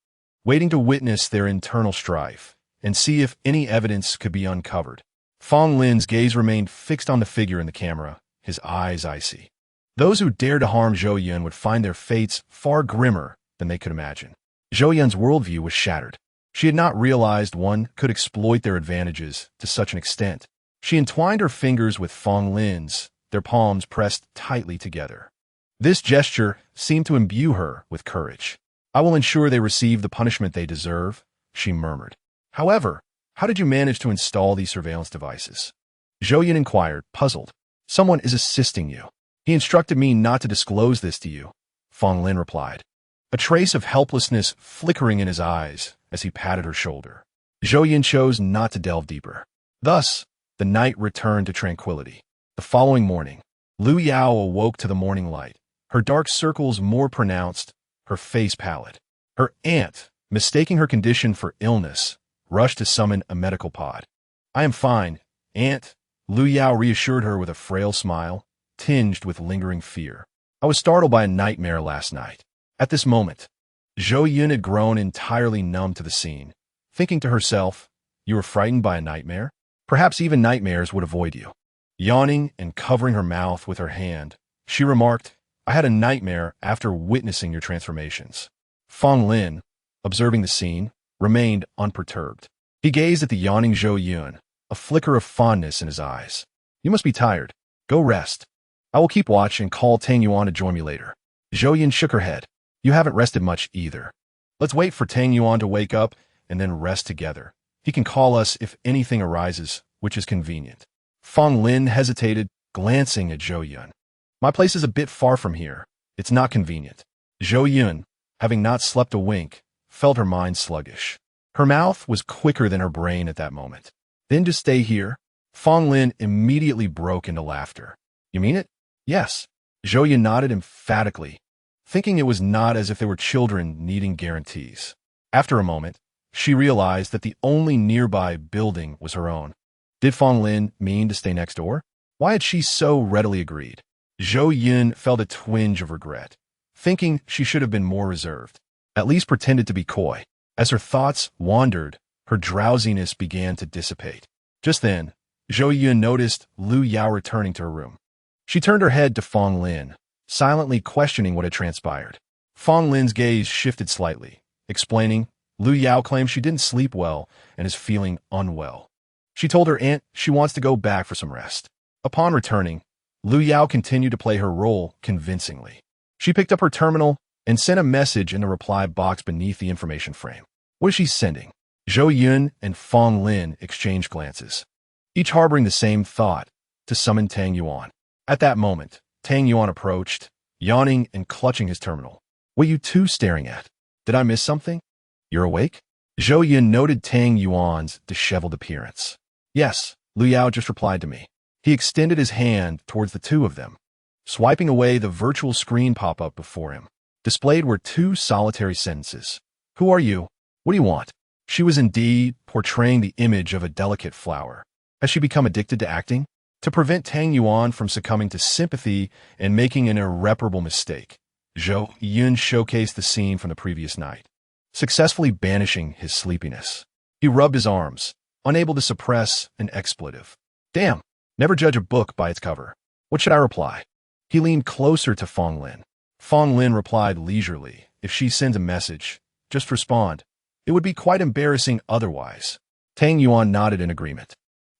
waiting to witness their internal strife and see if any evidence could be uncovered. Fong Lin's gaze remained fixed on the figure in the camera, his eyes icy. Those who dared to harm Zhou Yun would find their fates far grimmer than they could imagine. Zhou Yun's worldview was shattered. She had not realized one could exploit their advantages to such an extent. She entwined her fingers with Fong Lin's, their palms pressed tightly together. This gesture seemed to imbue her with courage. "I will ensure they receive the punishment they deserve," she murmured. "However, how did you manage to install these surveillance devices?" Zhou Yun inquired, puzzled. "Someone is assisting you. He instructed me not to disclose this to you," Fong Lin replied, a trace of helplessness flickering in his eyes as he patted her shoulder. Zhou Yun chose not to delve deeper. Thus, the night returned to tranquility. The following morning, Lu Yao awoke to the morning light, her dark circles more pronounced, her face pallid. Her aunt, mistaking her condition for illness, rushed to summon a medical pod. "I am fine, Aunt," Lu Yao reassured her with a frail smile, tinged with lingering fear. "I was startled by a nightmare last night." At this moment, Zhou Yun had grown entirely numb to the scene, thinking to herself, "You were frightened by a nightmare? Perhaps even nightmares would avoid you." Yawning and covering her mouth with her hand, she remarked, "I had a nightmare after witnessing your transformations." Fong Lin, observing the scene, remained unperturbed. He gazed at the yawning Zhou Yun, a flicker of fondness in his eyes. "You must be tired. Go rest. I will keep watch and call Tang Yuan to join me later." Zhou Yun shook her head. "You haven't rested much either. Let's wait for Tang Yuan to wake up and then rest together. He can call us if anything arises, which is convenient." Fong Lin hesitated, glancing at Zhou Yun. "My place is a bit far from here. It's not convenient." Zhou Yun, having not slept a wink, felt her mind sluggish. Her mouth was quicker than her brain at that moment. "Then to stay here?" Fong Lin immediately broke into laughter. "You mean it?" "Yes." Zhou Yun nodded emphatically, thinking it was not as if they were children needing guarantees. After a moment, she realized that the only nearby building was her own. Did Fong Lin mean to stay next door? Why had she so readily agreed? Zhou Yun felt a twinge of regret, thinking she should have been more reserved, at least pretended to be coy. As her thoughts wandered, her drowsiness began to dissipate. Just then, Zhou Yun noticed Lu Yao returning to her room. She turned her head to Fong Lin, silently questioning what had transpired. Fong Lin's gaze shifted slightly, explaining, "Lu Yao claims she didn't sleep well and is feeling unwell. She told her aunt she wants to go back for some rest." Upon returning, Lu Yao continued to play her role convincingly. She picked up her terminal and sent a message in the reply box beneath the information frame. What is she sending? Zhou Yun and Fong Lin exchanged glances, each harboring the same thought, to summon Tang Yuan. At that moment, Tang Yuan approached, yawning and clutching his terminal. "What are you two staring at? Did I miss something? You're awake?" Zhou Yun noted Tang Yuan's disheveled appearance. "Yes," Lu Yao just replied to me. He extended his hand towards the two of them. Swiping away the virtual screen pop-up before him, displayed were two solitary sentences. "Who are you? What do you want?" She was indeed portraying the image of a delicate flower. Has she become addicted to acting? To prevent Tang Yuan from succumbing to sympathy and making an irreparable mistake, Zhou Yun showcased the scene from the previous night, successfully banishing his sleepiness. He rubbed his arms, unable to suppress an expletive. "Damn, never judge a book by its cover. What should I reply?" He leaned closer to Fong Lin. Fong Lin replied leisurely, "If she sends a message, just respond. It would be quite embarrassing otherwise." Tang Yuan nodded in agreement.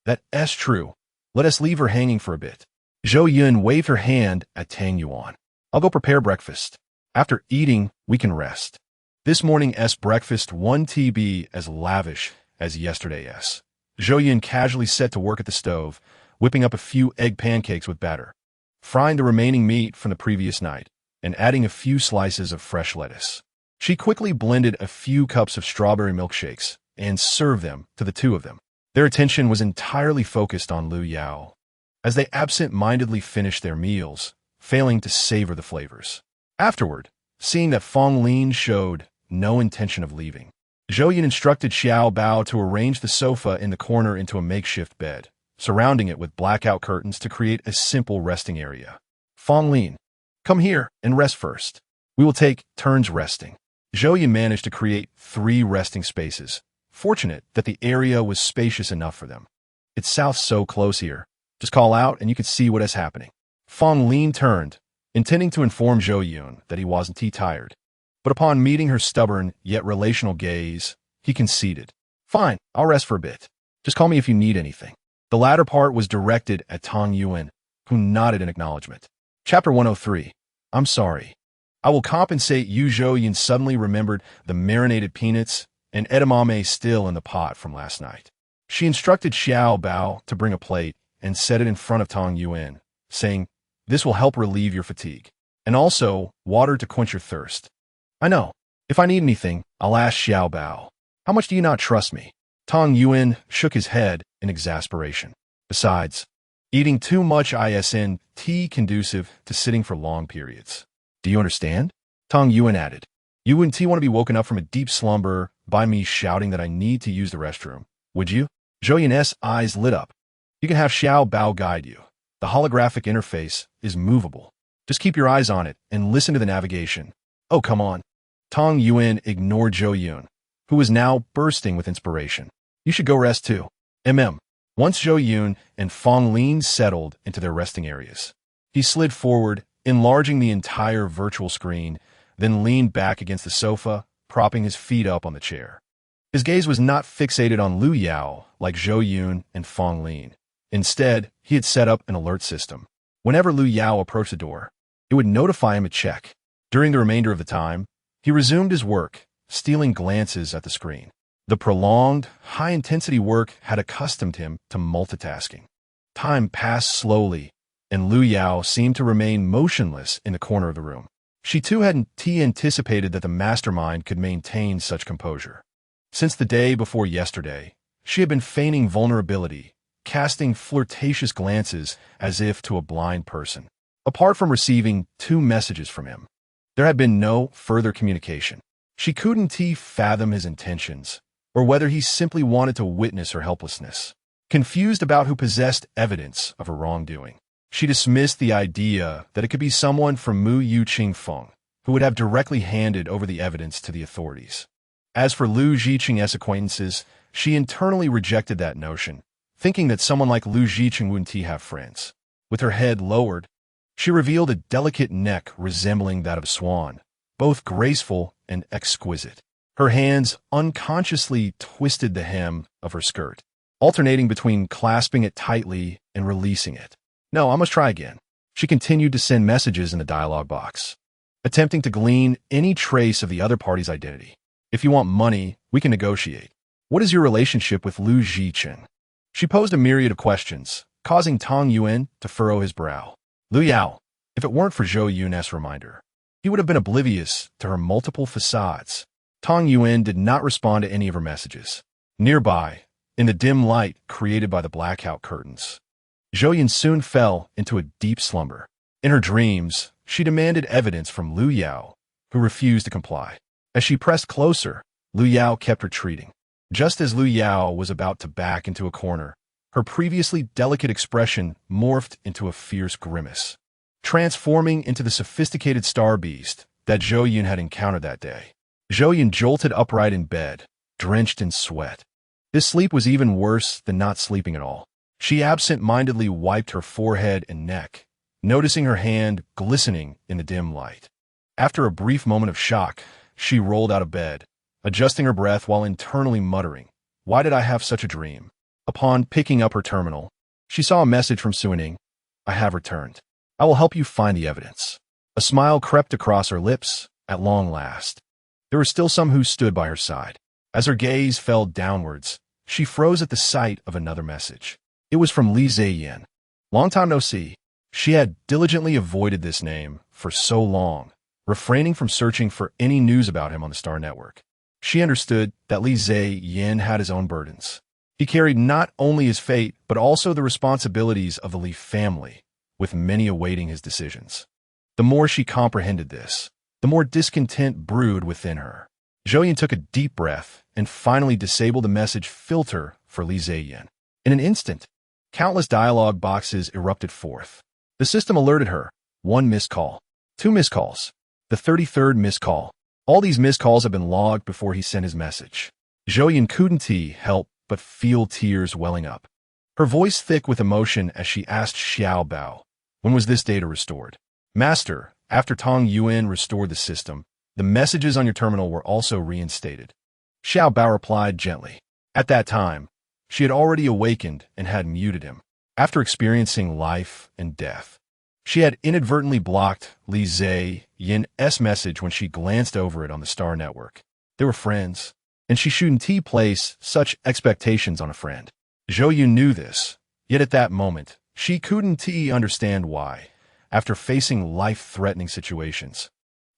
"That's true. Let us leave her hanging for a bit." Zhou Yun waved her hand at Tang Yuan. "I'll go prepare breakfast. After eating, we can rest." This morning's breakfast won't be as lavish as yesterday's, Zhou Yun casually set to work at the stove, whipping up a few egg pancakes with batter, frying the remaining meat from the previous night, and adding a few slices of fresh lettuce. She quickly blended a few cups of strawberry milkshakes and served them to the two of them. Their attention was entirely focused on Lu Yao, as they absent-mindedly finished their meals, failing to savor the flavors. Afterward, seeing that Fong Lin showed no intention of leaving, Zhou Yun instructed Xiao Bao to arrange the sofa in the corner into a makeshift bed, surrounding it with blackout curtains to create a simple resting area. Fong Lin, come here and rest first. We will take turns resting. Zhou Yun managed to create 3 resting spaces, fortunate that the area was spacious enough for them. It's south so close here. Just call out and you can see what is happening. Fong Lin turned, intending to inform Zhou Yun that he wasn't tired. But upon meeting her stubborn yet relational gaze, he conceded. Fine, I'll rest for a bit. Just call me if you need anything. The latter part was directed at Tong Yuan, who nodded in acknowledgement. Chapter 103. I'm sorry. I will compensate you. Zhou Yun suddenly remembered the marinated peanuts and edamame still in the pot from last night. She instructed Xiao Bao to bring a plate and set it in front of Tong Yuan, saying, this will help relieve your fatigue, and also water to quench your thirst. I know. If I need anything, I'll ask Xiao Bao. How much do you not trust me? Tong Yuan shook his head in exasperation. Besides, eating too much isn't conducive to sitting for long periods. Do you understand? Tong Yuan added. You wouldn't want to be woken up from a deep slumber by me shouting that I need to use the restroom, would you? Zhou Yun's eyes lit up. You can have Xiao Bao guide you. The holographic interface is movable. Just keep your eyes on it and listen to the navigation. Oh, come on. Tong Yuan ignored Zhou Yun, who was now bursting with inspiration. You should go rest too. Once Zhou Yun and Fong Lin settled into their resting areas, he slid forward, enlarging the entire virtual screen, then leaned back against the sofa, propping his feet up on the chair. His gaze was not fixated on Lu Yao like Zhou Yun and Fong Lin. Instead, he had set up an alert system. Whenever Lu Yao approached the door, it would notify him a check. During the remainder of the time, he resumed his work, stealing glances at the screen. The prolonged, high-intensity work had accustomed him to multitasking. Time passed slowly, and Lu Yao seemed to remain motionless in the corner of the room. She too hadn't anticipated that the mastermind could maintain such composure. Since the day before yesterday, she had been feigning vulnerability, casting flirtatious glances as if to a blind person. Apart from receiving 2 messages from him, there had been no further communication. She couldn't fathom his intentions, or whether he simply wanted to witness her helplessness. Confused about who possessed evidence of her wrongdoing, she dismissed the idea that it could be someone from Mu Yu Qingfeng, who would have directly handed over the evidence to the authorities. As for Lu Zhiqing's acquaintances, she internally rejected that notion, thinking that someone like Lu Zhiqing wouldn't have friends. With her head lowered, she revealed a delicate neck resembling that of a swan, both graceful and exquisite. Her hands unconsciously twisted the hem of her skirt, alternating between clasping it tightly and releasing it. No, I must try again. She continued to send messages in the dialog box, attempting to glean any trace of the other party's identity. If you want money, we can negotiate. What is your relationship with Lu Zhiqing? She posed a myriad of questions, causing Tong Yuan to furrow his brow. Lu Yao, if it weren't for Zhou Yun's reminder, he would have been oblivious to her multiple facades. Tong Yuan did not respond to any of her messages. Nearby, in the dim light created by the blackout curtains, Zhou Yun soon fell into a deep slumber. In her dreams, she demanded evidence from Lu Yao, who refused to comply. As she pressed closer, Lu Yao kept retreating. Just as Lu Yao was about to back into a corner, her previously delicate expression morphed into a fierce grimace, transforming into the sophisticated star beast that Zhou Yun had encountered that day. Zhou Yun jolted upright in bed, drenched in sweat. This sleep was even worse than not sleeping at all. She absent-mindedly wiped her forehead and neck, noticing her hand glistening in the dim light. After a brief moment of shock, she rolled out of bed, adjusting her breath while internally muttering, "Why did I have such a dream?" Upon picking up her terminal, she saw a message from Suining. "I have returned. I will help you find the evidence." A smile crept across her lips, at long last. There were still some who stood by her side. As her gaze fell downwards, She froze at the sight of another message. It was from Zhou Yun. Long time no see. She had diligently avoided this name for so long, refraining from searching for any news about him on the Star Network. She understood that Zhou Yun had his own burdens. He carried not only his fate, but also the responsibilities of the Li family, with many awaiting his decisions. The more she comprehended this, the more discontent brewed within her. Zhou Yun took a deep breath and finally disabled the message filter for Zhou Yun. In an instant, countless dialogue boxes erupted forth. The system alerted her. 1 missed call. 2 missed calls. The 33rd missed call. All these missed calls have been logged before he sent his message. Zhou Yun couldn't help but feel tears welling up. Her voice thick with emotion as she asked Xiao Bao, when was this data restored? Master, after Tong Yuan restored the system, the messages on your terminal were also reinstated. Xiao Bao replied gently. At that time, she had already awakened and had muted him. After experiencing life and death, she had inadvertently blocked Zhou Yun's message when she glanced over it on the Star Network. They were friends, and she shouldn't place such expectations on a friend. Zhou Yun knew this, yet at that moment, she couldn't understand why. After facing life-threatening situations,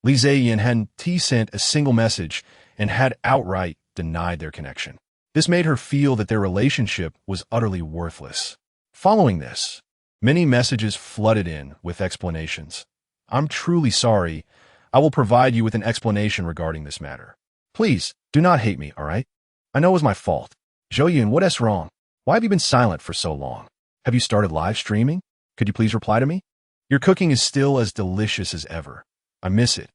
Zhou Yun hadn't sent a single message and had outright denied their connection. This made her feel that their relationship was utterly worthless. Following this, many messages flooded in with explanations. I'm truly sorry. I will provide you with an explanation regarding this matter. Please, do not hate me, all right? I know it was my fault. Zhou Yun, what is wrong? Why have you been silent for so long? Have you started live streaming? Could you please reply to me? Your cooking is still as delicious as ever. I miss it.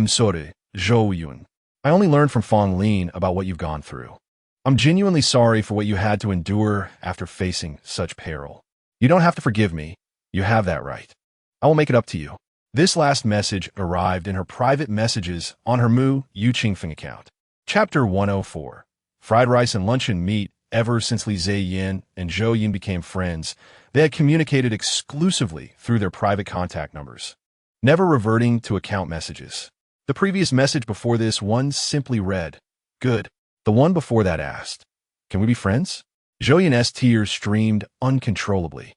Sorry, Zhou Yun. I only learned from Fong Lin about what you've gone through. I'm genuinely sorry for what you had to endure after facing such peril. You don't have to forgive me. You have that right. I will make it up to you. This last message arrived in her private messages on her Mu Yu Qingfeng account. Chapter 104. Fried rice and luncheon meat. Ever since Zhou Yun and Zhou Yun became friends, they had communicated exclusively through their private contact numbers, never reverting to account messages. The previous message before this one simply read, "Good." The one before that asked, "Can we be friends?" Zhou Yun's tears streamed uncontrollably,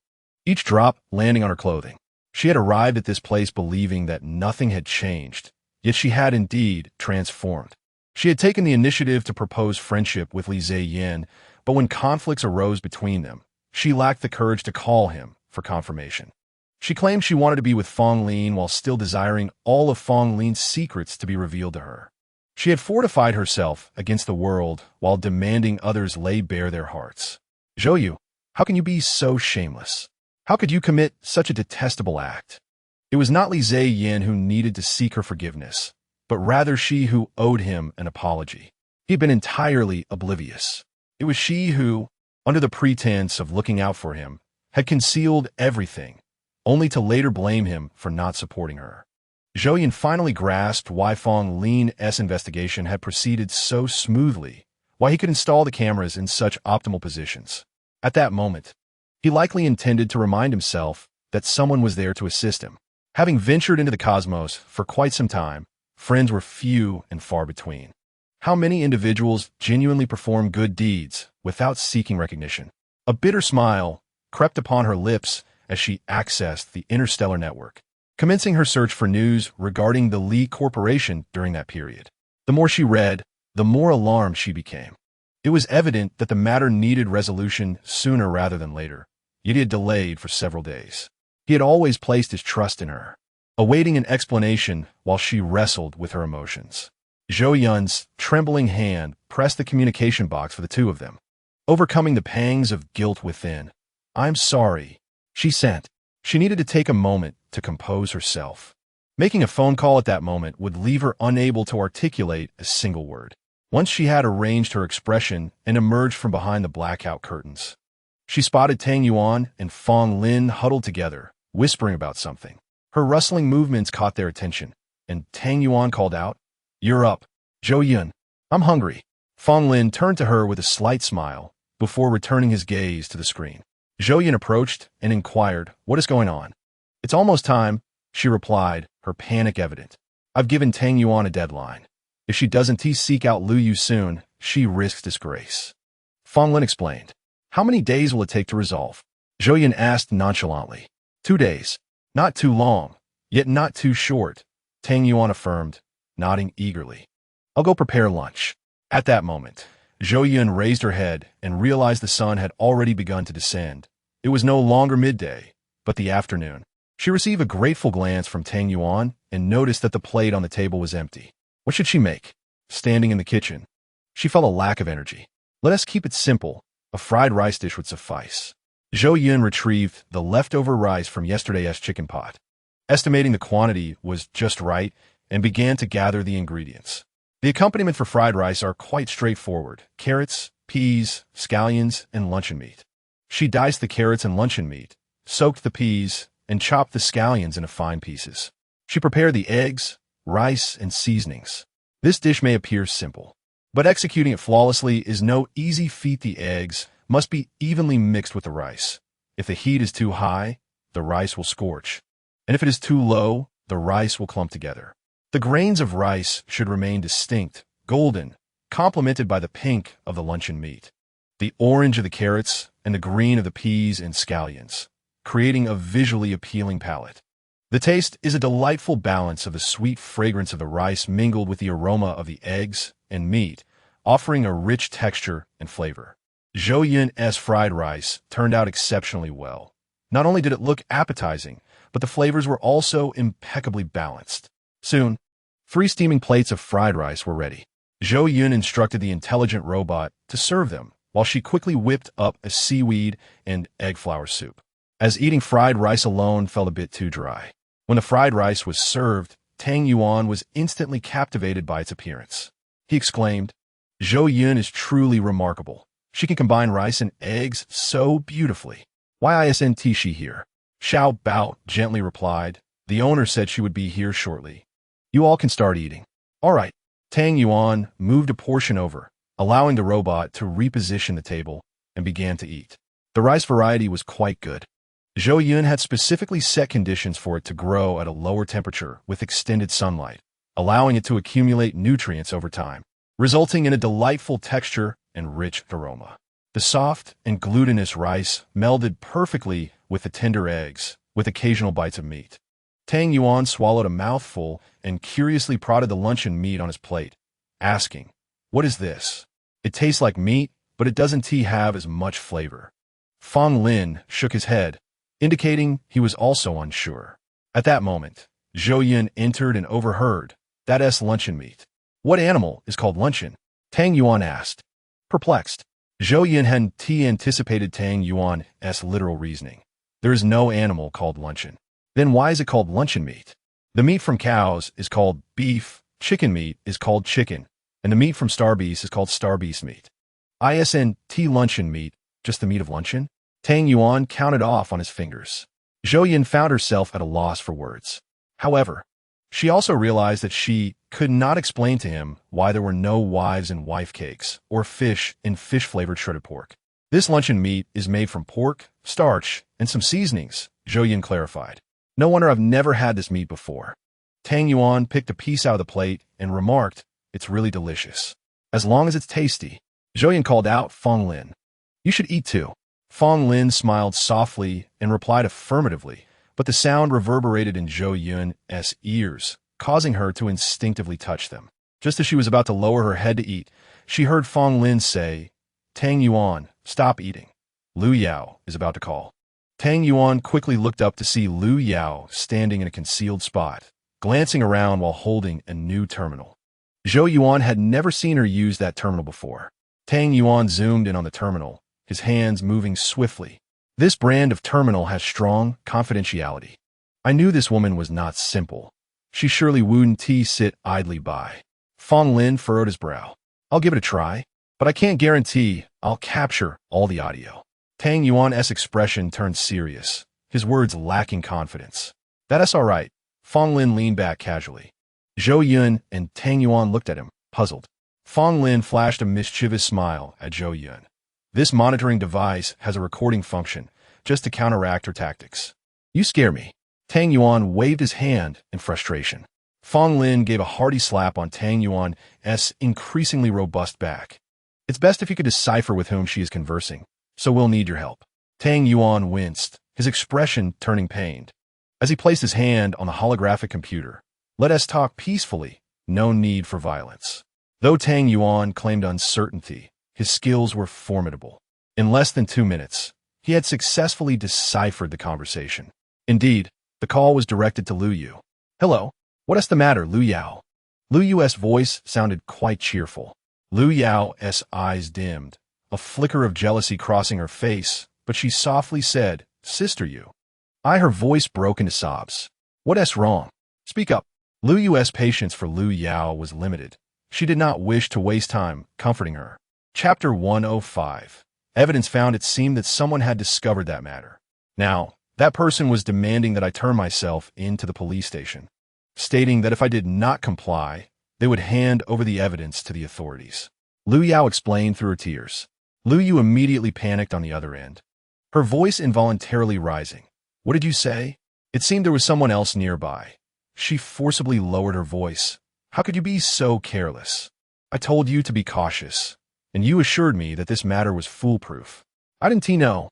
each drop landing on her clothing. She had arrived at this place believing that nothing had changed, yet she had indeed transformed. She had taken the initiative to propose friendship with Zhou Yun, but when conflicts arose between them, she lacked the courage to call him for confirmation. She claimed she wanted to be with Fong Lin while still desiring all of Fong Lin's secrets to be revealed to her. She had fortified herself against the world while demanding others lay bare their hearts. Zhou Yu, how can you be so shameless? How could you commit such a detestable act? It was not Zhou Yun who needed to seek her forgiveness, but rather she who owed him an apology. He had been entirely oblivious. It was she who, under the pretense of looking out for him, had concealed everything, only to later blame him for not supporting her. Zhou Yun finally grasped why Fong Lin's investigation had proceeded so smoothly, why he could install the cameras in such optimal positions. At that moment, he likely intended to remind himself that someone was there to assist him. Having ventured into the cosmos for quite some time, friends were few and far between. How many individuals genuinely perform good deeds without seeking recognition? A bitter smile crept upon her lips as she accessed the interstellar network, commencing her search for news regarding the Li Corporation during that period. The more she read, the more alarmed she became. It was evident that the matter needed resolution sooner rather than later, yet he had delayed for several days. He had always placed his trust in her, awaiting an explanation while she wrestled with her emotions. Zhou Yun's trembling hand pressed the communication box for the two of them, overcoming the pangs of guilt within. "I'm sorry," she sent. She needed to take a moment to compose herself. Making a phone call at that moment would leave her unable to articulate a single word. Once she had arranged her expression and emerged from behind the blackout curtains, she spotted Tang Yuan and Fong Lin huddled together, whispering about something. Her rustling movements caught their attention, and Tang Yuan called out, "You're up, Zhou Yun. I'm hungry." Fong Lin turned to her with a slight smile before returning his gaze to the screen. Zhou Yun approached and inquired, "What is going on?" "It's almost time," she replied, her panic evident. "I've given Tang Yuan a deadline. If she doesn't seek out Lu Yu soon, she risks disgrace." Fong Lin explained. How many days will it take to resolve? Zhou Yun asked nonchalantly. 2 days. Not too long, yet not too short, Tang Yuan affirmed, nodding eagerly. I'll go prepare lunch. At that moment, Zhou Yun raised her head and realized the sun had already begun to descend. It was no longer midday, but the afternoon. She received a grateful glance from Tang Yuan and noticed that the plate on the table was empty. What should she make? Standing in the kitchen, she felt a lack of energy. Let us keep it simple. A fried rice dish would suffice. Zhou Yun retrieved the leftover rice from yesterday's chicken pot. Estimating the quantity was just right and began to gather the ingredients. The accompaniment for fried rice are quite straightforward: carrots, peas, scallions, and luncheon meat. She diced the carrots and luncheon meat, soaked the peas, and chopped the scallions into fine pieces. She prepared the eggs, rice, and seasonings. This dish may appear simple, but executing it flawlessly is no easy feat. The eggs must be evenly mixed with the rice. If the heat is too high, the rice will scorch, and if it is too low, the rice will clump together. The grains of rice should remain distinct, golden, complemented by the pink of the luncheon meat, the orange of the carrots, and the green of the peas and scallions, creating a visually appealing palette. The taste is a delightful balance of the sweet fragrance of the rice mingled with the aroma of the eggs and meat, offering a rich texture and flavor. Zhou Yun's fried rice turned out exceptionally well. Not only did it look appetizing, but the flavors were also impeccably balanced. Soon, 3 steaming plates of fried rice were ready. Zhou Yun instructed the intelligent robot to serve them, while she quickly whipped up a seaweed and egg flour soup, as eating fried rice alone felt a bit too dry. When the fried rice was served, Tang Yuan was instantly captivated by its appearance. He exclaimed, "Zhou Yun is truly remarkable. She can combine rice and eggs so beautifully. Why isn't she here?" Xiao Bao gently replied. The owner said she would be here shortly. You all can start eating. All right. Tang Yuan moved a portion over, allowing the robot to reposition the table, and began to eat. The rice variety was quite good. Zhou Yun had specifically set conditions for it to grow at a lower temperature with extended sunlight, allowing it to accumulate nutrients over time, resulting in a delightful texture and rich aroma. The soft and glutinous rice melded perfectly with the tender eggs, with occasional bites of meat. Tang Yuan swallowed a mouthful and curiously prodded the luncheon meat on his plate, asking, "What is this? It tastes like meat, but it doesn't have as much flavor." Fong Lin shook his head, indicating he was also unsure. At that moment, Zhou Yun entered and overheard, "That's luncheon meat." "What animal is called luncheon?" Tang Yuan asked. Perplexed, Zhou Yun hadn't anticipated Tang Yuan's literal reasoning. There is no animal called luncheon. Then why is it called luncheon meat? The meat from cows is called beef, chicken meat is called chicken, and the meat from star beasts is called star beast meat. Isn't luncheon meat just the meat of luncheon? Tang Yuan counted off on his fingers. Zhou Yun found herself at a loss for words. However, she also realized that she could not explain to him why there were no wives and wife cakes or fish in fish-flavored shredded pork. This luncheon meat is made from pork, starch, and some seasonings, Zhou Yun clarified. No wonder I've never had this meat before. Tang Yuan picked a piece out of the plate and remarked, "It's really delicious. As long as it's tasty." Zhou Yun called out Fong Lin. "You should eat too." Fong Lin smiled softly and replied affirmatively, but the sound reverberated in Zhou Yun's ears, causing her to instinctively touch them. Just as she was about to lower her head to eat, she heard Fong Lin say, "Tang Yuan, stop eating. Lu Yao is about to call." Tang Yuan quickly looked up to see Lu Yao standing in a concealed spot, glancing around while holding a new terminal. Zhou Yuan had never seen her use that terminal before. Tang Yuan zoomed in on the terminal, his hands moving swiftly. This brand of terminal has strong confidentiality. I knew this woman was not simple. She surely wouldn't sit idly by. Fong Lin furrowed his brow. I'll give it a try, but I can't guarantee I'll capture all the audio. Tang Yuan's expression turned serious, his words lacking confidence. That's all right. Fong Lin leaned back casually. Zhou Yun and Tang Yuan looked at him, puzzled. Fong Lin flashed a mischievous smile at Zhou Yun. This monitoring device has a recording function, just to counteract her tactics. You scare me. Tang Yuan waved his hand in frustration. Fong Lin gave a hearty slap on Tang Yuan's increasingly robust back. It's best if you could decipher with whom she is conversing, so we'll need your help. Tang Yuan winced, his expression turning pained. As he placed his hand on the holographic computer, let us talk peacefully, no need for violence. Though Tang Yuan claimed uncertainty, his skills were formidable. In less than 2 minutes, he had successfully deciphered the conversation. Indeed, the call was directed to Lu Yu. Hello, what is the matter, Lu Yao? Lu Yu's voice sounded quite cheerful. Lu Yao's eyes dimmed, a flicker of jealousy crossing her face, but she softly said, Sister Yu. Her voice broke into sobs. What's wrong? Speak up. Lu Yu's patience for Lu Yao was limited. She did not wish to waste time comforting her. Chapter 105. Evidence found. It seemed that someone had discovered that matter. Now, that person was demanding that I turn myself into the police station, stating that if I did not comply, they would hand over the evidence to the authorities. Lu Yao explained through her tears. Lu Yu immediately panicked on the other end, her voice involuntarily rising. What did you say? It seemed there was someone else nearby. She forcibly lowered her voice. How could you be so careless? I told you to be cautious, and you assured me that this matter was foolproof. I didn't know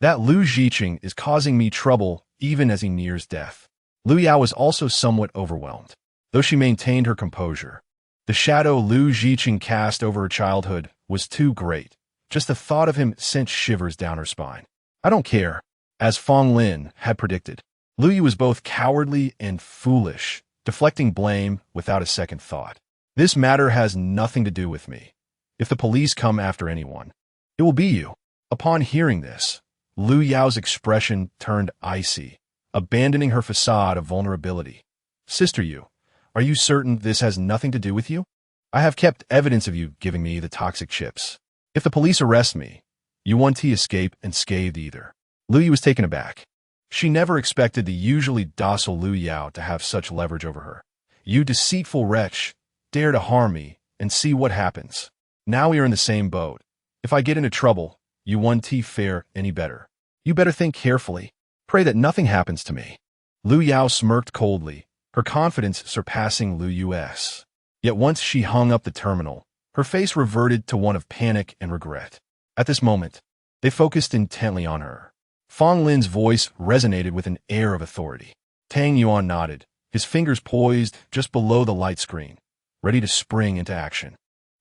that Lu Zhiqing is causing me trouble even as he nears death. Lu Yao was also somewhat overwhelmed, though she maintained her composure. The shadow Lu Zhiqing cast over her childhood was too great. Just the thought of him sent shivers down her spine. I don't care. As Fong Lin had predicted, Lu Yu was both cowardly and foolish, deflecting blame without a second thought. This matter has nothing to do with me. If the police come after anyone, it will be you. Upon hearing this, Lu Yao's expression turned icy, abandoning her facade of vulnerability. Sister Yu, are you certain this has nothing to do with you? I have kept evidence of you giving me the toxic chips. If the police arrest me, you won't escape unscathed either. Lu Yu was taken aback. She never expected the usually docile Lu Yao to have such leverage over her. You deceitful wretch, dare to harm me, and see what happens. Now we are in the same boat. If I get into trouble, you won't fare any better. You better think carefully. Pray that nothing happens to me. Lu Yao smirked coldly, her confidence surpassing Lu Yu's. Yet once she hung up the terminal, her face reverted to one of panic and regret. At this moment, they focused intently on her. Fong Lin's voice resonated with an air of authority. Tang Yuan nodded, his fingers poised just below the light screen, ready to spring into action.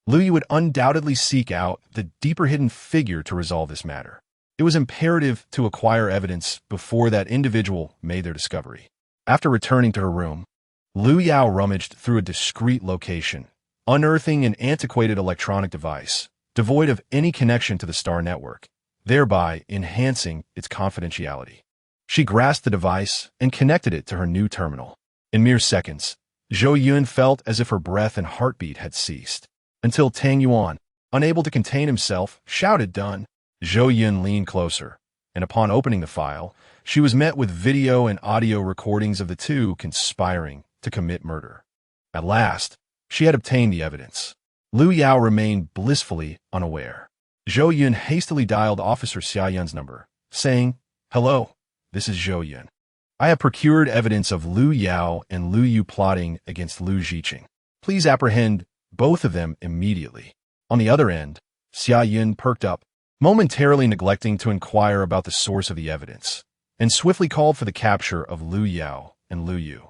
Lu Yu would undoubtedly seek out the deeper hidden figure to resolve this matter. It was imperative to acquire evidence before that individual made their discovery. After returning to her room, Lu Yao rummaged through a discreet location, unearthing an antiquated electronic device, devoid of any connection to the star network, thereby enhancing its confidentiality. She grasped the device and connected it to her new terminal. In mere seconds, Zhou Yun felt as if her breath and heartbeat had ceased, until Tang Yuan, unable to contain himself, shouted, "Done." Zhou Yun leaned closer, and upon opening the file, she was met with video and audio recordings of the two conspiring to commit murder. At last, she had obtained the evidence. Lu Yao remained blissfully unaware. Zhou Yun hastily dialed Officer Xia Yun's number, saying, "Hello, this is Zhou Yun. I have procured evidence of Lu Yao and Lu Yu plotting against Lu Zhiqing. Please apprehend both of them immediately." On the other end, Xia Yun perked up, momentarily neglecting to inquire about the source of the evidence, and swiftly called for the capture of Lu Yao and Lu Yu.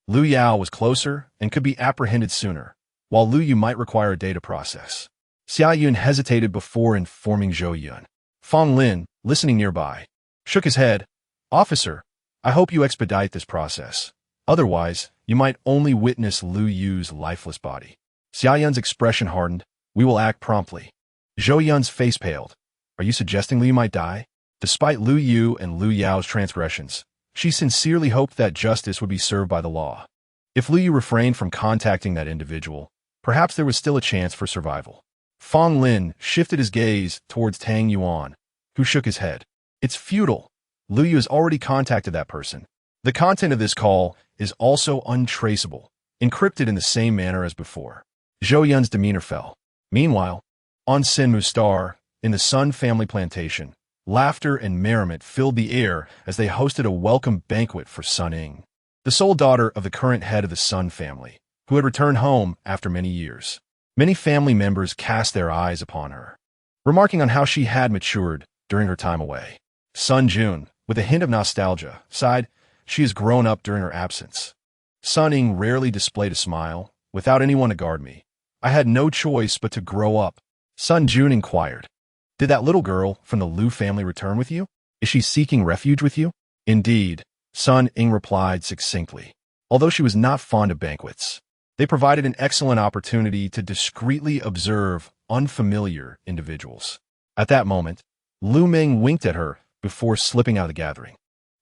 Lu Yao was closer and could be apprehended sooner, while Lu Yu might require a day to process. Xia Yun hesitated before informing Zhou Yun. Fong Lin, listening nearby, shook his head. "Officer, I hope you expedite this process. Otherwise, you might only witness Lu Yu's lifeless body." Xia Yun's expression hardened. "We will act promptly." Zhou Yun's face paled. "Are you suggesting Lu Yu might die?" Despite Lu Yu and Lu Yao's transgressions, she sincerely hoped that justice would be served by the law. If Lu Yu refrained from contacting that individual, perhaps there was still a chance for survival. Fong Lin shifted his gaze towards Tang Yuan, who shook his head. "It's futile. Lu Yu has already contacted that person. The content of this call is also untraceable, encrypted in the same manner as before." Zhou Yun's demeanor fell. Meanwhile, on Sinmu Star, in the Sun family plantation, laughter and merriment filled the air as they hosted a welcome banquet for Sun Ying, the sole daughter of the current head of the Sun family, who had returned home after many years. Many family members cast their eyes upon her, remarking on how she had matured during her time away. Sun Jun, with a hint of nostalgia, sighed, "She has grown up during her absence." Sun Ying rarely displayed a smile, without anyone to guard me. I had no choice but to grow up. Sun Jun inquired, "Did that little girl from the Liu family return with you? Is she seeking refuge with you?" "Indeed," Sun Ying replied succinctly. Although she was not fond of banquets, they provided an excellent opportunity to discreetly observe unfamiliar individuals. At that moment, Lu Meng winked at her before slipping out of the gathering.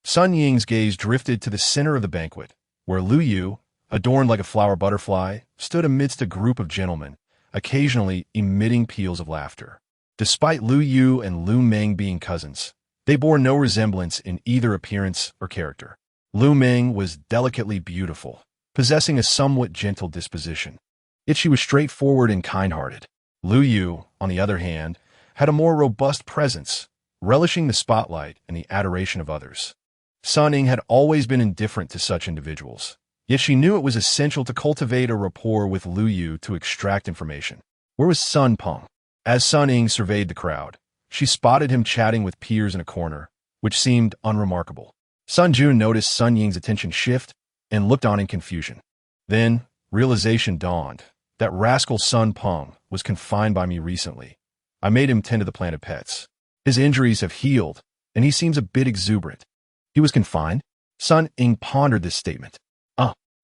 Sun Ying's gaze drifted to the center of the banquet, where Lu Yu, adorned like a flower butterfly, stood amidst a group of gentlemen, occasionally emitting peals of laughter. Despite Lu Yu and Lu Meng being cousins, they bore no resemblance in either appearance or character. Lu Meng was delicately beautiful, possessing a somewhat gentle disposition. Yet she was straightforward and kind-hearted. Lu Yu, on the other hand, had a more robust presence, relishing the spotlight and the adoration of others. Sun Ying had always been indifferent to such individuals, yet she knew it was essential to cultivate a rapport with Lu Yu to extract information. Where was Sun Peng? As Sun Ying surveyed the crowd, she spotted him chatting with peers in a corner, which seemed unremarkable. Sun Jun noticed Sun Ying's attention shift and looked on in confusion. Then, realization dawned. That rascal Sun Peng was confined by me recently. I made him tend to the planted pets. His injuries have healed, and he seems a bit exuberant. He was confined? Sun Ying pondered this statement.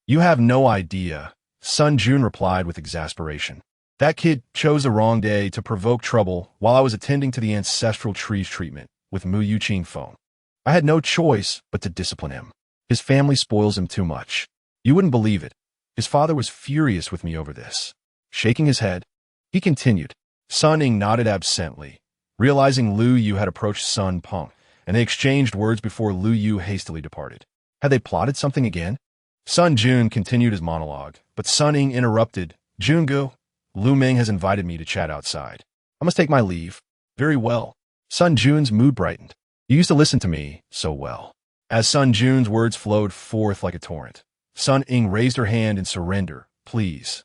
You have no idea, Sun Jun replied with exasperation. That kid chose the wrong day to provoke trouble while I was attending to the ancestral trees treatment with Mu Yuqing phone. I had no choice but to discipline him. His family spoils him too much. You wouldn't believe it. His father was furious with me over this. Shaking his head, he continued. Sun Ying nodded absently, realizing Lu Yu had approached Sun Peng, and they exchanged words before Lu Yu hastily departed. Had they plotted something again? Sun Jun continued his monologue, but Sun Ying interrupted. Jungu, Lu Meng has invited me to chat outside. I must take my leave. Very well. Sun Jun's mood brightened. You used to listen to me so well. As Sun Jun's words flowed forth like a torrent, Sun Ying raised her hand in surrender. Please,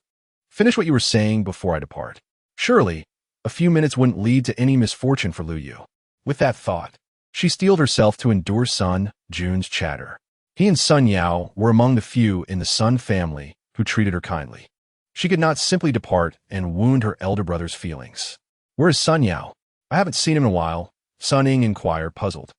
finish what you were saying before I depart. Surely, a few minutes wouldn't lead to any misfortune for Lu Yu. With that thought, she steeled herself to endure Sun Jun's chatter. He and Sun Yao were among the few in the Sun family who treated her kindly. She could not simply depart and wound her elder brother's feelings. Where is Sun Yao? I haven't seen him in a while, Sun Ying inquired, puzzled.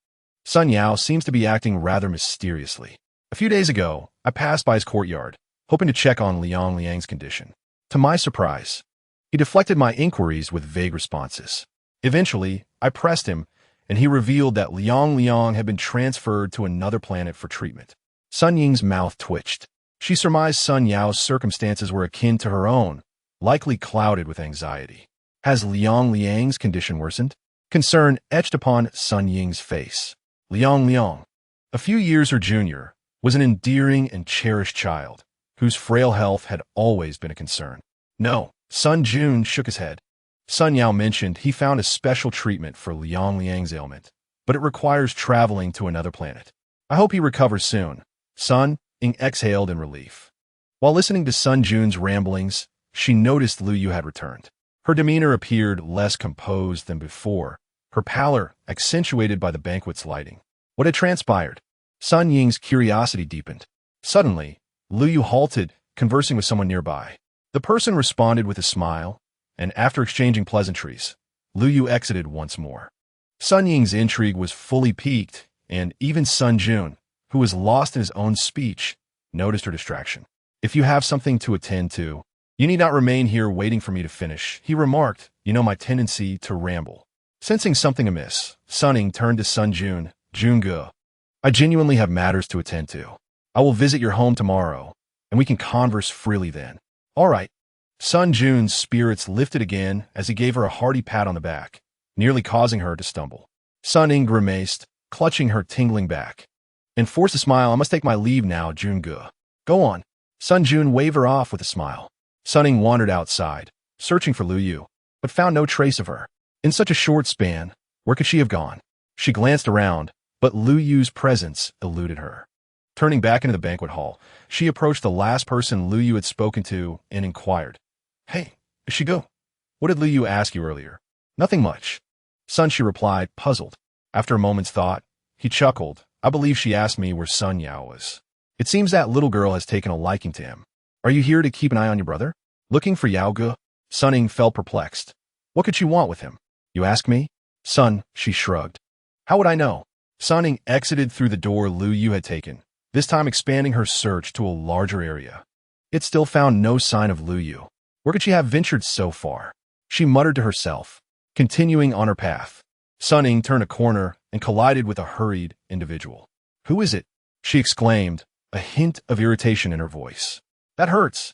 Sun Yao seems to be acting rather mysteriously. A few days ago, I passed by his courtyard, hoping to check on Liang Liang's condition. To my surprise, he deflected my inquiries with vague responses. Eventually, I pressed him, and he revealed that Liang Liang had been transferred to another planet for treatment. Sun Ying's mouth twitched. She surmised Sun Yao's circumstances were akin to her own, likely clouded with anxiety. Has Liang Liang's condition worsened? Concern etched upon Sun Ying's face. Liang Liang, a few years her junior, was an endearing and cherished child, whose frail health had always been a concern. No, Sun Jun shook his head. Sun Yao mentioned he found a special treatment for Liang Liang's ailment, but it requires traveling to another planet. I hope he recovers soon. Sun Ying exhaled in relief. While listening to Sun Jun's ramblings, she noticed Lu Yu had returned. Her demeanor appeared less composed than before, her pallor accentuated by the banquet's lighting. What had transpired? Sun Ying's curiosity deepened. Suddenly, Lu Yu halted, conversing with someone nearby. The person responded with a smile, and after exchanging pleasantries, Lu Yu exited once more. Sun Ying's intrigue was fully piqued, and even Sun Jun, who was lost in his own speech, noticed her distraction. If you have something to attend to, you need not remain here waiting for me to finish, he remarked. You know my tendency to ramble. Sensing something amiss, Sun Ying turned to Sun Jun. Jungu, I genuinely have matters to attend to. I will visit your home tomorrow, and we can converse freely then. All right. Sun Jun's spirits lifted again as he gave her a hearty pat on the back, nearly causing her to stumble. Sun Ying grimaced, clutching her tingling back. And forced a smile. I must take my leave now, Jungu. Go on. Sun Jun waved her off with a smile. Sun Ying wandered outside, searching for Lu Yu, but found no trace of her. In such a short span, where could she have gone? She glanced around, but Lu Yu's presence eluded her. Turning back into the banquet hall, she approached the last person Lu Yu had spoken to and inquired, Hey, Is she go? What did Liu Yu ask you earlier? Nothing much. Son, she replied, puzzled. After a moment's thought, he chuckled. I believe she asked me where Sun Yao was. It seems that little girl has taken a liking to him. Are you here to keep an eye on your brother? Looking for Yao Ge? Sun Ying felt perplexed. What could she want with him? You ask me? Son, she shrugged. How would I know? Sun Ying exited through the door Liu Yu had taken, this time expanding her search to a larger area. It still found no sign of Liu Yu. Where could she have ventured so far? She muttered to herself, continuing on her path. Sun Ying turned a corner and collided with a hurried individual. Who is it? She exclaimed, a hint of irritation in her voice. That hurts.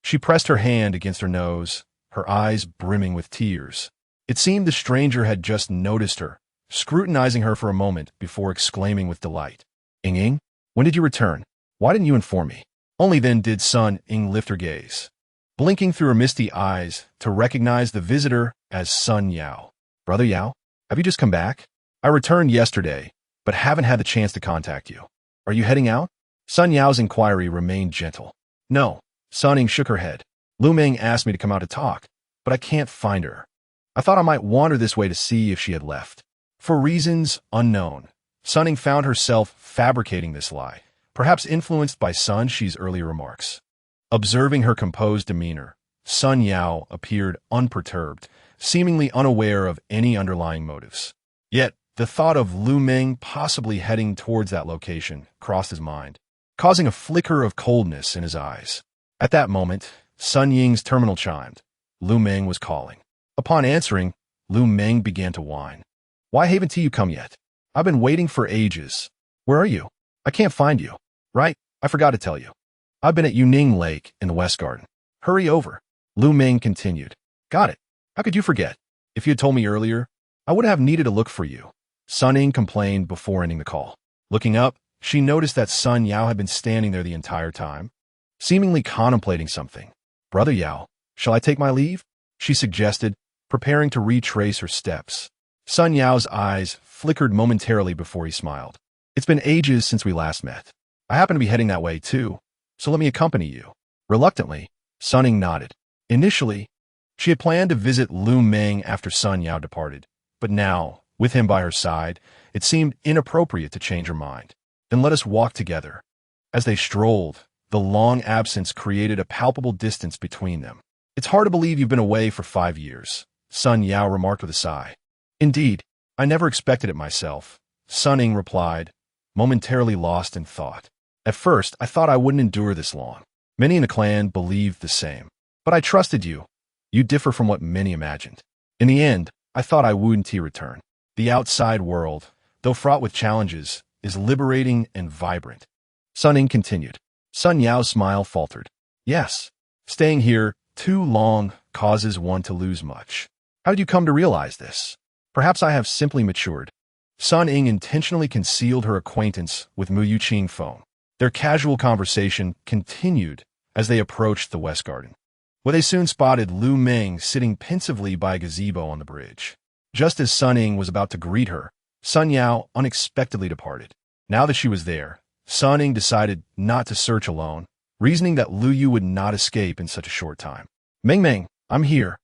She pressed her hand against her nose, her eyes brimming with tears. It seemed the stranger had just noticed her, scrutinizing her for a moment before exclaiming with delight. Ying, when did you return? Why didn't you inform me? Only then did Sun Ying lift her gaze, blinking through her misty eyes to recognize the visitor as Sun Yao. Brother Yao, have you just come back? I returned yesterday, but haven't had the chance to contact you. Are you heading out? Sun Yao's inquiry remained gentle. No. Sun Ying shook her head. Lu Ming asked me to come out to talk, but I can't find her. I thought I might wander this way to see if she had left. For reasons unknown, Sun Ying found herself fabricating this lie, perhaps influenced by Sun Shi's earlier remarks. Observing her composed demeanor, Sun Yao appeared unperturbed, seemingly unaware of any underlying motives. Yet, the thought of Lu Ming possibly heading towards that location crossed his mind, causing a flicker of coldness in his eyes. At that moment, Sun Ying's terminal chimed. Lu Ming was calling. Upon answering, Lu Ming began to whine. Why haven't you come yet? I've been waiting for ages. Where are you? I can't find you. Right, I forgot to tell you. I've been at Yuning Lake in the West Garden. Hurry over. Lu Ming continued. Got it. How could you forget? If you had told me earlier, I would have needed to look for you. Sun Ying complained before ending the call. Looking up, she noticed that Sun Yao had been standing there the entire time, seemingly contemplating something. Brother Yao, shall I take my leave? She suggested, preparing to retrace her steps. Sun Yao's eyes flickered momentarily before he smiled. It's been ages since we last met. I happen to be heading that way too, so let me accompany you. Reluctantly, Sun Ying nodded. Initially, she had planned to visit Lu Ming after Sun Yao departed, but now, with him by her side, it seemed inappropriate to change her mind. Then let us walk together. As they strolled, the long absence created a palpable distance between them. It's hard to believe you've been away for 5 years, Sun Yao remarked with a sigh. Indeed, I never expected it myself, Sun Ying replied, momentarily lost in thought. At first, I thought I wouldn't endure this long. Many in the clan believed the same. But I trusted you. You differ from what many imagined. In the end, I thought I wouldn't return. The outside world, though fraught with challenges, is liberating and vibrant. Sun Ying continued. Sun Yao's smile faltered. Yes, staying here too long causes one to lose much. How did you come to realize this? Perhaps I have simply matured. Sun Ying intentionally concealed her acquaintance with Mu Yuqing phone. Their casual conversation continued as they approached the West Garden, where they soon spotted Lu Ming sitting pensively by a gazebo on the bridge. Just as Sun Ying was about to greet her, Sun Yao unexpectedly departed. Now that she was there, Sun Ying decided not to search alone, reasoning that Liu Yu would not escape in such a short time. Ming Ming, I'm here,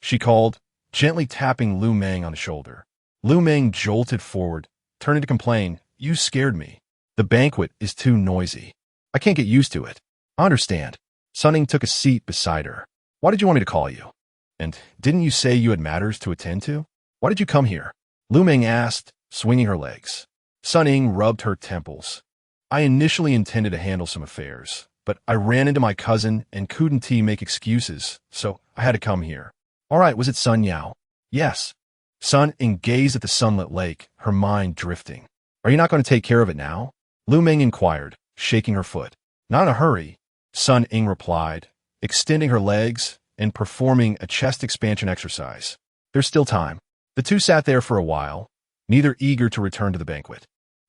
she called, gently tapping Lu Ming on the shoulder. Lu Ming jolted forward, turning to complain, You scared me. The banquet is too noisy. I can't get used to it. I understand. Sun Ying took a seat beside her. Why did you want me to call you? And didn't you say you had matters to attend to? Why did you come here? Lu Ming asked, swinging her legs. Sun Ying rubbed her temples. I initially intended to handle some affairs, but I ran into my cousin and couldn't make excuses, so I had to come here. All right, was it Sun Yao? Yes. Sun Ying gazed at the sunlit lake, her mind drifting. Are you not going to take care of it now? Lu Ming inquired, shaking her foot. Not in a hurry, Sun Ying replied, extending her legs and performing a chest expansion exercise. There's still time. The two sat there for a while, neither eager to return to the banquet.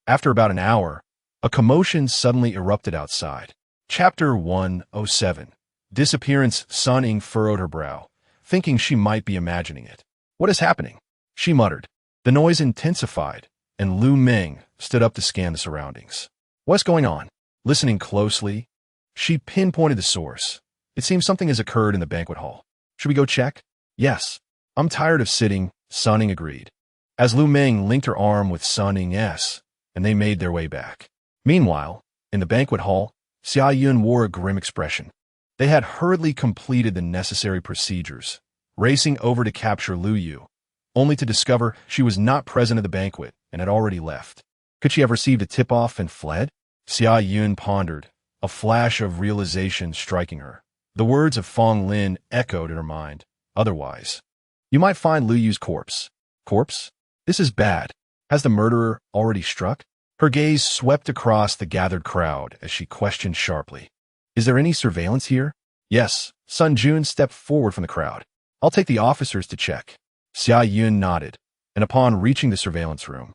After about an hour, a commotion suddenly erupted outside. Chapter 107. Disappearance. Sun Ying furrowed her brow, thinking she might be imagining it. What is happening? She muttered. The noise intensified, and Lu Ming stood up to scan the surroundings. What's going on? Listening closely, she pinpointed the source. It seems something has occurred in the banquet hall. Should we go check? Yes. I'm tired of sitting, Sun Ying agreed. As Lu Meng linked her arm with Sun Ying's, and they made their way back. Meanwhile, in the banquet hall, Zhou Yun wore a grim expression. They had hurriedly completed the necessary procedures, racing over to capture Lu Yu, only to discover she was not present at the banquet and had already left. Could she have received a tip-off and fled? Zhou Yun pondered, a flash of realization striking her. The words of Fong Lin echoed in her mind. Otherwise, you might find Lu Yu's corpse. Corpse? This is bad. Has the murderer already struck? Her gaze swept across the gathered crowd as she questioned sharply. Is there any surveillance here? Yes. Sun Jun stepped forward from the crowd. I'll take the officers to check. Zhou Yun nodded, and upon reaching the surveillance room,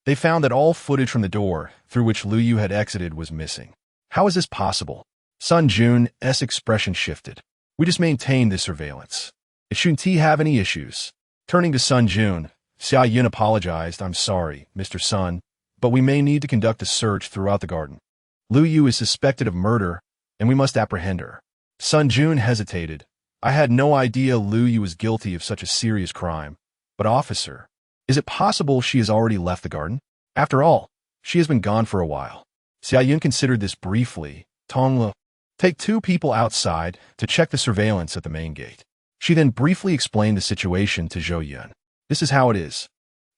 they found that all footage from the door through which Lu Yu had exited was missing. How is this possible? Sun Jun's expression shifted. We just maintained this surveillance. It shouldn't have any issues. Turning to Sun Jun, Zhou Yun apologized. I'm sorry, Mr. Sun, but we may need to conduct a search throughout the garden. Lu Yu is suspected of murder, and we must apprehend her. Sun Jun hesitated. I had no idea Lu Yu was guilty of such a serious crime. But officer, is it possible she has already left the garden? After all, she has been gone for a while. Zhou Yun considered this briefly. Tongla, take 2 people outside to check the surveillance at the main gate. She then briefly explained the situation to Zhou Yun. This is how it is.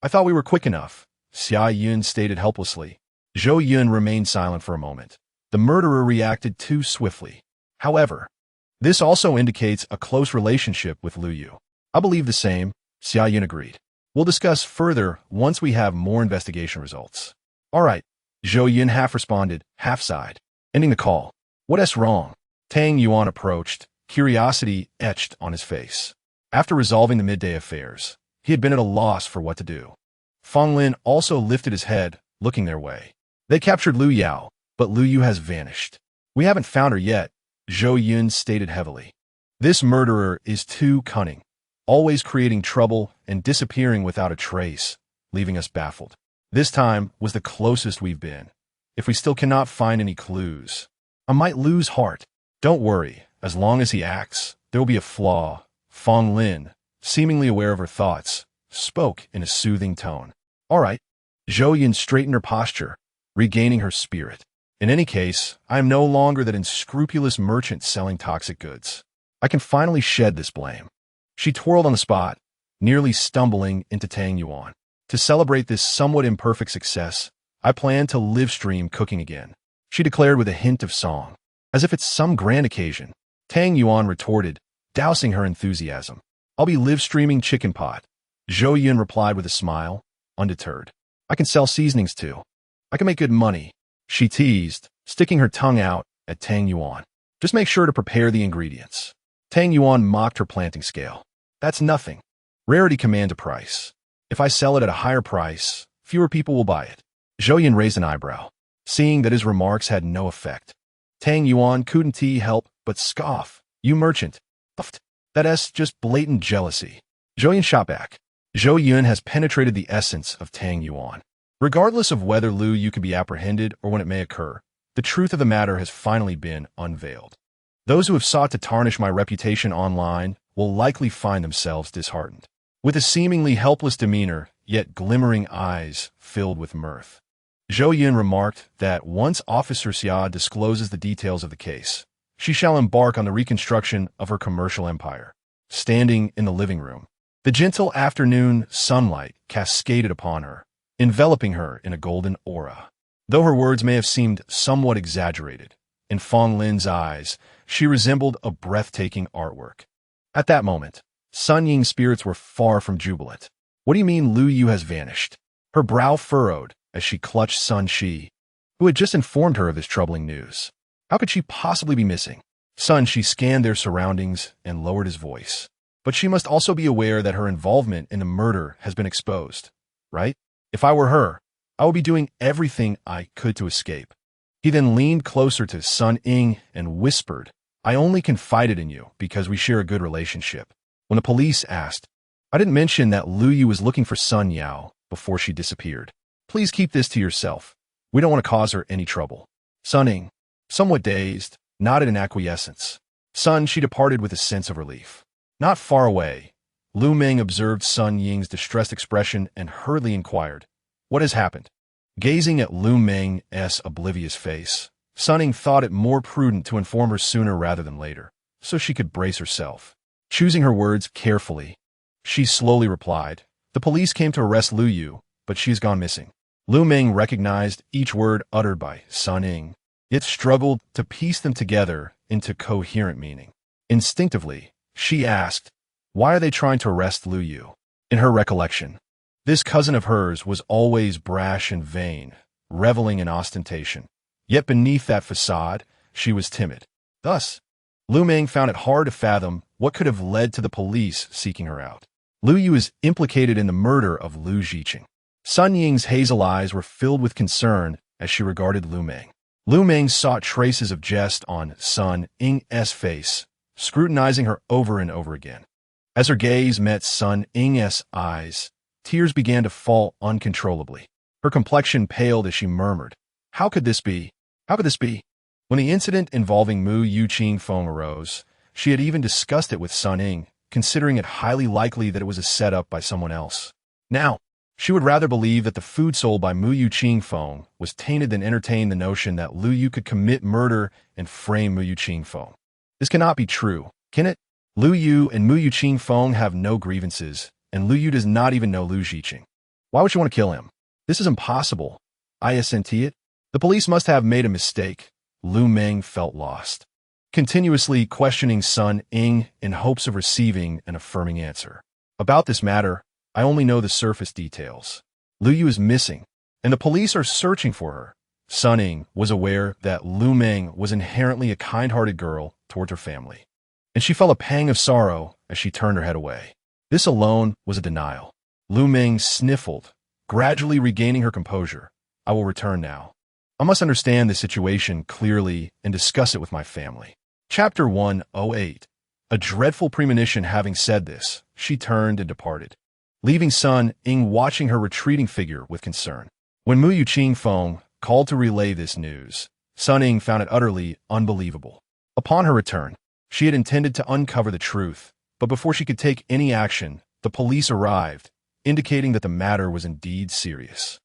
I thought we were quick enough, Zhou Yun stated helplessly. Zhou Yun remained silent for a moment. The murderer reacted too swiftly. However, this also indicates a close relationship with Lu Yu. I believe the same, Zhou Yun agreed. We'll discuss further once we have more investigation results. All right, Zhou Yun half responded, half sighed. Ending the call. What's wrong? Tang Yuan approached, curiosity etched on his face. After resolving the midday affairs, he had been at a loss for what to do. Fong Lin also lifted his head, looking their way. They captured Lu Yao, but Lu Yu has vanished. We haven't found her yet, Zhou Yun stated heavily. This murderer is too cunning, always creating trouble and disappearing without a trace, leaving us baffled. This time was the closest we've been. If we still cannot find any clues, I might lose heart. Don't worry, as long as he acts, there will be a flaw. Fong Lin, seemingly aware of her thoughts, spoke in a soothing tone. All right. Zhou Yun straightened her posture, regaining her spirit. In any case, I am no longer that unscrupulous merchant selling toxic goods. I can finally shed this blame. She twirled on the spot, nearly stumbling into Tang Yuan. To celebrate this somewhat imperfect success, I plan to live stream cooking again, she declared with a hint of song. As if it's some grand occasion, Tang Yuan retorted, dousing her enthusiasm. I'll be live streaming chicken pot. Zhou Yun replied with a smile, undeterred. I can sell seasonings too. I can make good money, she teased, sticking her tongue out at Tang Yuan. Just make sure to prepare the ingredients. Tang Yuan mocked her planting scale. That's nothing. Rarity commands a price. If I sell it at a higher price, fewer people will buy it. Zhou Yun raised an eyebrow, seeing that his remarks had no effect. Tang Yuan couldn't help but scoff. You merchant. That's just blatant jealousy. Zhou Yun shot back. Zhou Yun has penetrated the essence of Tang Yuan. Regardless of whether Lu Yu can be apprehended or when it may occur, the truth of the matter has finally been unveiled. Those who have sought to tarnish my reputation online will likely find themselves disheartened. With a seemingly helpless demeanor, yet glimmering eyes filled with mirth, Zhou Yun remarked that once Officer Xia discloses the details of the case, she shall embark on the reconstruction of her commercial empire. Standing in the living room, the gentle afternoon sunlight cascaded upon her, enveloping her in a golden aura. Though her words may have seemed somewhat exaggerated, in Fong Lin's eyes, she resembled a breathtaking artwork. At that moment, Sun Ying's spirits were far from jubilant. What do you mean Lu Yu has vanished? Her brow furrowed as she clutched Sun Shi, who had just informed her of this troubling news. How could she possibly be missing? Sun Shi scanned their surroundings and lowered his voice. But she must also be aware that her involvement in the murder has been exposed, right? If I were her, I would be doing everything I could to escape. He then leaned closer to Sun Ying and whispered, I only confided in you because we share a good relationship. When the police asked, I didn't mention that Lu Yu was looking for Sun Yao before she disappeared. Please keep this to yourself. We don't want to cause her any trouble. Sun Ying, somewhat dazed, nodded in acquiescence. Sun Shi departed with a sense of relief. Not far away, Lu Meng observed Sun Ying's distressed expression and hurriedly inquired, "What has happened?" Gazing at Lu Meng's oblivious face, Sun Ying thought it more prudent to inform her sooner rather than later, so she could brace herself. Choosing her words carefully, she slowly replied, "The police came to arrest Lu Yu, but she's gone missing." Lu Meng recognized each word uttered by Sun Ying, yet struggled to piece them together into coherent meaning. Instinctively, she asked, "Why are they trying to arrest Lu Yu?" In her recollection, this cousin of hers was always brash and vain, reveling in ostentation. Yet beneath that facade, she was timid. Thus, Lu Meng found it hard to fathom what could have led to the police seeking her out. Lu Yu is implicated in the murder of Lu Ziqing. Sun Ying's hazel eyes were filled with concern as she regarded Lu Meng. Lu Meng sought traces of jest on Sun Ying's face, scrutinizing her over and over again. As her gaze met Sun Ying's eyes, tears began to fall uncontrollably. Her complexion paled as she murmured, "How could this be? How could this be?" When the incident involving Mu Yuqing Feng arose, she had even discussed it with Sun Ying, considering it highly likely that it was a setup by someone else. Now, she would rather believe that the food sold by Mu Yuqing Feng was tainted than entertain the notion that Lu Yu could commit murder and frame Mu Yuqing Feng. This cannot be true, can it? Lu Yu and Mu Yuqing Feng have no grievances, and Lu Yu does not even know Lu Ziqing. Why would she want to kill him? This is impossible. Isn't it? The police must have made a mistake. Lu Meng felt lost, continuously questioning Sun Ying in hopes of receiving an affirming answer. About this matter, I only know the surface details. Lu Yu is missing, and the police are searching for her. Sun Ying was aware that Lu Meng was inherently a kind-hearted girl towards her family, and she felt a pang of sorrow as she turned her head away. This alone was a denial. Lu Meng sniffled, gradually regaining her composure. "I will return now. I must understand the situation clearly and discuss it with my family." Chapter 108. A dreadful premonition. Having said this, she turned and departed, leaving Sun Ying watching her retreating figure with concern. When Mu Yuqing Feng called to relay this news, Sun Ying found it utterly unbelievable. Upon her return, she had intended to uncover the truth, but before she could take any action, the police arrived, indicating that the matter was indeed serious.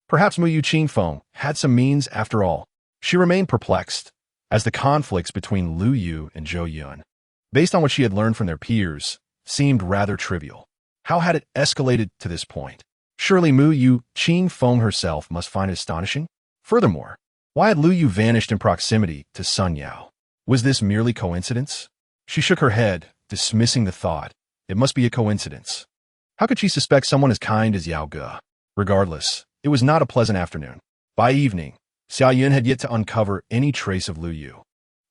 Perhaps Mu Yuqing Feng had some means after all. She remained perplexed, as the conflicts between Lu Yu and Zhou Yun, based on what she had learned from their peers, seemed rather trivial. How had it escalated to this point? Surely Mu Yuqing Feng herself must find it astonishing. Furthermore, why had Lu Yu vanished in proximity to Sun Yao? Was this merely coincidence? She shook her head, dismissing the thought. It must be a coincidence. How could she suspect someone as kind as Yao Ge? Regardless, it was not a pleasant afternoon. By evening, Zhou Yun had yet to uncover any trace of Lu Yu.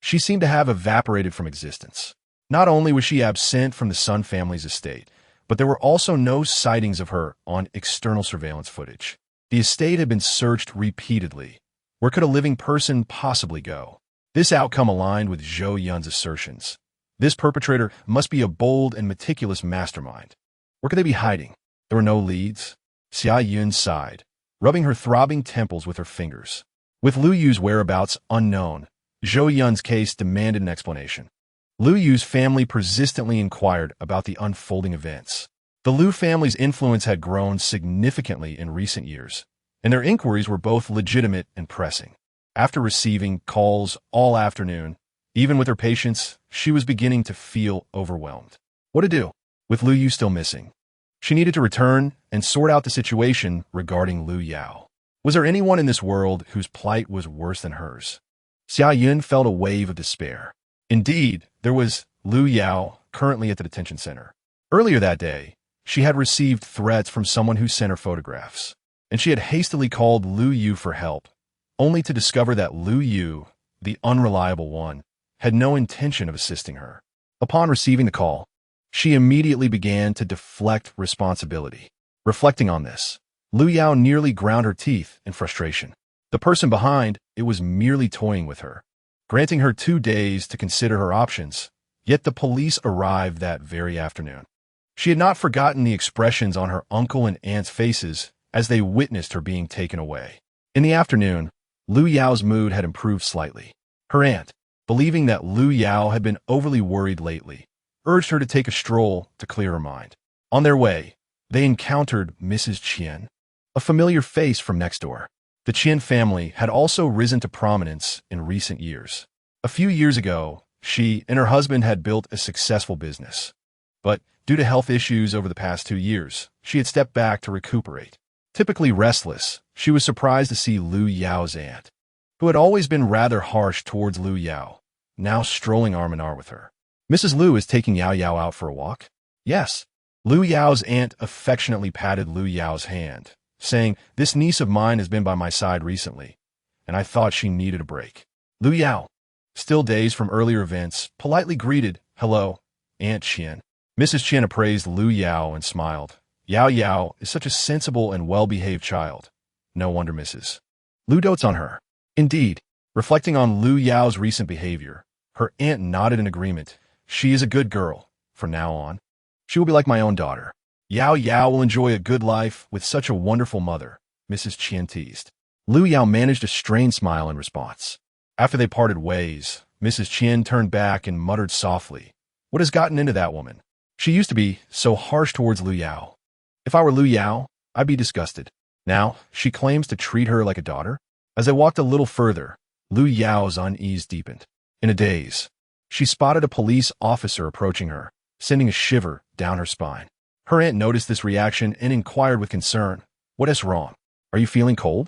She seemed to have evaporated from existence. Not only was she absent from the Sun family's estate, but there were also no sightings of her on external surveillance footage. The estate had been searched repeatedly. Where could a living person possibly go? This outcome aligned with Zhou Yun's assertions. This perpetrator must be a bold and meticulous mastermind. Where could they be hiding? There were no leads. Zhou Yun sighed, rubbing her throbbing temples with her fingers. With Lu Yu's whereabouts unknown, Zhou Yun's case demanded an explanation. Lu Yu's family persistently inquired about the unfolding events. The Lu family's influence had grown significantly in recent years, and their inquiries were both legitimate and pressing. After receiving calls all afternoon, even with her patience, she was beginning to feel overwhelmed. What to do? With Lu Yu still missing, she needed to return and sort out the situation regarding Lu Yao. Was there anyone in this world whose plight was worse than hers? Zhou Yun felt a wave of despair. Indeed, there was Lu Yao, currently at the detention center. Earlier that day, she had received threats from someone who sent her photographs, and she had hastily called Lu Yu for help, only to discover that Lu Yu, the unreliable one, had no intention of assisting her. Upon receiving the call, she immediately began to deflect responsibility. Reflecting on this, Lu Yao nearly ground her teeth in frustration. The person behind it was merely toying with her, granting her 2 days to consider her options, yet the police arrived that very afternoon. She had not forgotten the expressions on her uncle and aunt's faces as they witnessed her being taken away. In the afternoon, Lu Yao's mood had improved slightly. Her aunt, believing that Lu Yao had been overly worried lately, urged her to take a stroll to clear her mind. On their way, they encountered Mrs. Qian, a familiar face from next door. The Qian family had also risen to prominence in recent years. A few years ago, she and her husband had built a successful business. But due to health issues over the past 2 years, she had stepped back to recuperate. Typically restless, she was surprised to see Lu Yao's aunt, who had always been rather harsh towards Lu Yao, now strolling arm in arm with her. "Mrs. Lu is taking Yao Yao out for a walk?" "Yes." Lu Yao's aunt affectionately patted Lu Yao's hand, saying, "This niece of mine has been by my side recently, and I thought she needed a break." Lu Yao, still dazed from earlier events, politely greeted, "Hello, Aunt Qian." Mrs. Qian appraised Lu Yao and smiled. "Yao Yao is such a sensible and well-behaved child. No wonder Mrs. Lu dotes on her." Indeed, reflecting on Lu Yao's recent behavior, her aunt nodded in agreement. "She is a good girl. From now on, she will be like my own daughter. Yao Yao will enjoy a good life with such a wonderful mother," Mrs. Qian teased. Lu Yao managed a strained smile in response. After they parted ways, Mrs. Qian turned back and muttered softly, "What has gotten into that woman? She used to be so harsh towards Lu Yao. If I were Lu Yao, I'd be disgusted. Now, she claims to treat her like a daughter." As they walked a little further, Lu Yao's unease deepened. In a daze, she spotted a police officer approaching her, sending a shiver down her spine. Her aunt noticed this reaction and inquired with concern, "What is wrong? Are you feeling cold?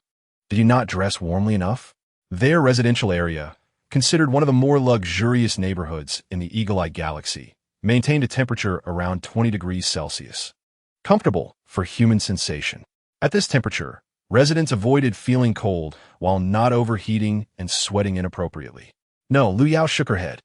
Did you not dress warmly enough?" Their residential area, considered one of the more luxurious neighborhoods in the Eagle Eye Galaxy, maintained a temperature around 20 degrees Celsius. Comfortable for human sensation. At this temperature, residents avoided feeling cold while not overheating and sweating inappropriately. No, Lu Yao shook her head.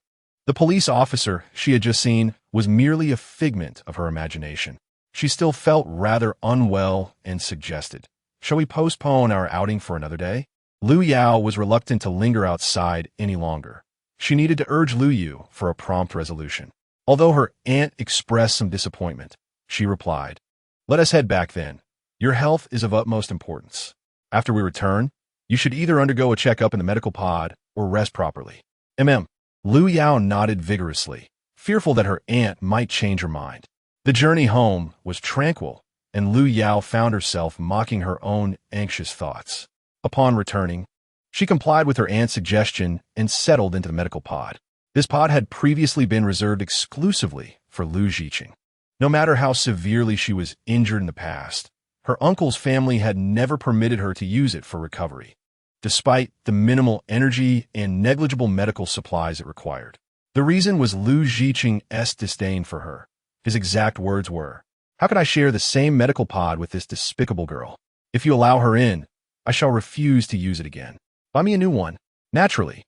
The police officer she had just seen was merely a figment of her imagination. She still felt rather unwell and suggested, "Shall we postpone our outing for another day?" Lu Yao was reluctant to linger outside any longer. She needed to urge Lu Yu for a prompt resolution. Although her aunt expressed some disappointment, she replied, "Let us head back then. Your health is of utmost importance. After we return, you should either undergo a checkup in the medical pod or rest properly." Lu Yao nodded vigorously, fearful that her aunt might change her mind. The journey home was tranquil, and Lu Yao found herself mocking her own anxious thoughts. Upon returning, she complied with her aunt's suggestion and settled into the medical pod. This pod had previously been reserved exclusively for Lu Zhiqing. No matter how severely she was injured in the past, her uncle's family had never permitted her to use it for recovery, despite the minimal energy and negligible medical supplies it required. The reason was Lu Zhiqing's disdain for her. His exact words were, "How could I share the same medical pod with this despicable girl? If you allow her in, I shall refuse to use it again. Buy me a new one." Naturally,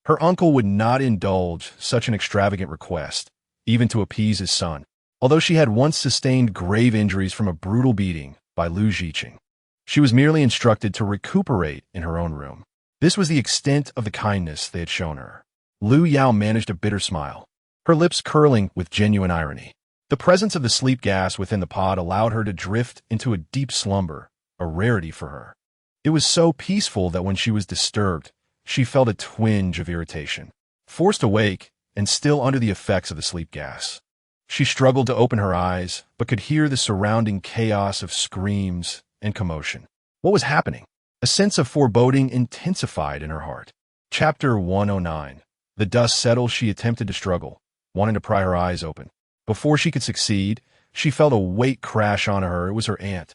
her uncle would not indulge such an extravagant request, even to appease his son, although she had once sustained grave injuries from a brutal beating by Lu Zhiqing. She was merely instructed to recuperate in her own room. This was the extent of the kindness they had shown her. Lu Yao managed a bitter smile, her lips curling with genuine irony. The presence of the sleep gas within the pod allowed her to drift into a deep slumber, a rarity for her. It was so peaceful that when she was disturbed, she felt a twinge of irritation. Forced awake, and still under the effects of the sleep gas, she struggled to open her eyes, but could hear the surrounding chaos of screams and commotion. What was happening? A sense of foreboding intensified in her heart. Chapter 109. The dust settled. She attempted to struggle, wanting to pry her eyes open. Before she could succeed, she felt a weight crash onto her. It was her aunt.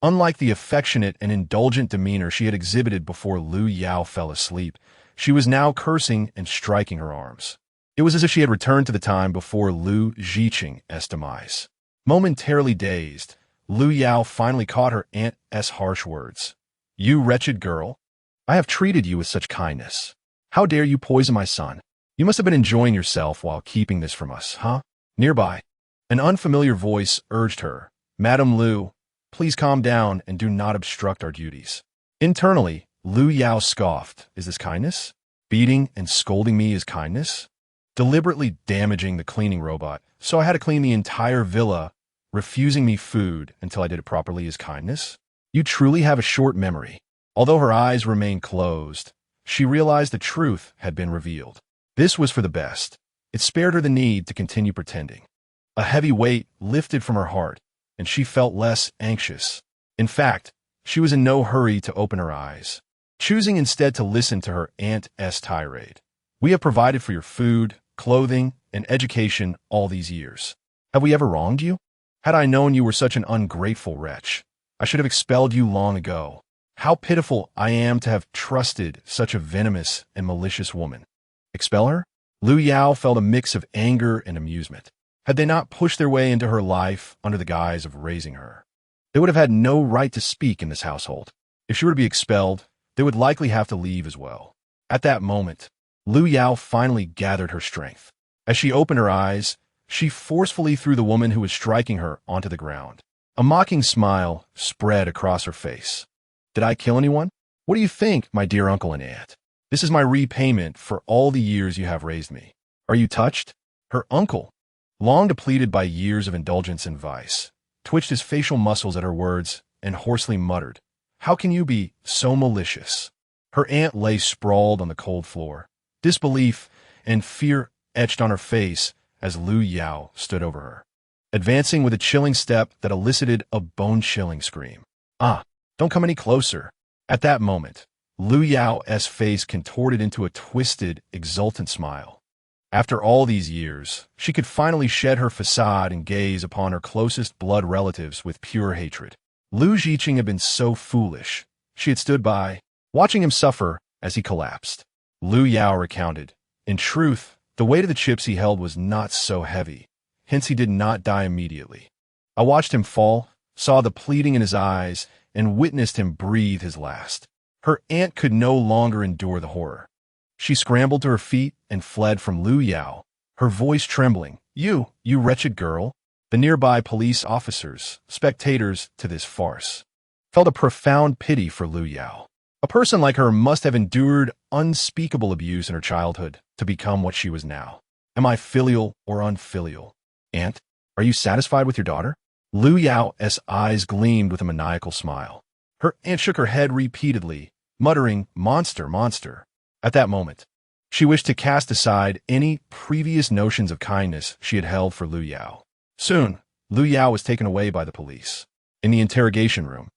Unlike the affectionate and indulgent demeanor she had exhibited before Lu Yao fell asleep, she was now cursing and striking her arms. It was as if she had returned to the time before Lu Zhiqing's demise. Momentarily dazed, Lu Yao finally caught her aunt's harsh words. "You wretched girl! I have treated you with such kindness. How dare you poison my son? You must have been enjoying yourself while keeping this from us, huh?" Nearby, an unfamiliar voice urged her, "Madam Lu, please calm down and do not obstruct our duties." Internally, Lu Yao scoffed. Is this kindness? Beating and scolding me is kindness? Deliberately damaging the cleaning robot, so I had to clean the entire villa, refusing me food until I did it properly is kindness? You truly have a short memory. Although her eyes remained closed, she realized the truth had been revealed. This was for the best. It spared her the need to continue pretending. A heavy weight lifted from her heart, and she felt less anxious. In fact, she was in no hurry to open her eyes, choosing instead to listen to her aunt's tirade. "We have provided for your food, clothing, and education all these years. Have we ever wronged you? Had I known you were such an ungrateful wretch, I should have expelled you long ago. How pitiful I am to have trusted such a venomous and malicious woman." Expel her? Lu Yao felt a mix of anger and amusement. Had they not pushed their way into her life under the guise of raising her, they would have had no right to speak in this household. If she were to be expelled, they would likely have to leave as well. At that moment, Lu Yao finally gathered her strength. As she opened her eyes, she forcefully threw the woman who was striking her onto the ground. A mocking smile spread across her face. "Did I kill anyone? What do you think, my dear uncle and aunt? This is my repayment for all the years you have raised me. Are you touched?" Her uncle, long depleted by years of indulgence and vice, twitched his facial muscles at her words and hoarsely muttered, "How can you be so malicious?" Her aunt lay sprawled on the cold floor, disbelief and fear etched on her face as Lu Yao stood over her, advancing with a chilling step that elicited a bone-chilling scream. "Ah, don't come any closer." At that moment, Lu Yao's face contorted into a twisted, exultant smile. After all these years, she could finally shed her facade and gaze upon her closest blood relatives with pure hatred. Lu Zhiqing had been so foolish. She had stood by, watching him suffer as he collapsed. Lu Yao recounted, "In truth, the weight of the chips he held was not so heavy, hence he did not die immediately. I watched him fall, saw the pleading in his eyes, and witnessed him breathe his last." Her aunt could no longer endure the horror. She scrambled to her feet and fled from Lu Yao, her voice trembling. You wretched girl." The nearby police officers, spectators to this farce, felt a profound pity for Lu Yao. A person like her must have endured unspeakable abuse in her childhood to become what she was now. Am I filial or unfilial? Aunt, are you satisfied with your daughter? Lu Yao's eyes gleamed with a maniacal smile. Her aunt shook her head repeatedly, muttering, "Monster, monster." At that moment, she wished to cast aside any previous notions of kindness she had held for Lu Yao. Soon, Lu Yao was taken away by the police. In the interrogation room,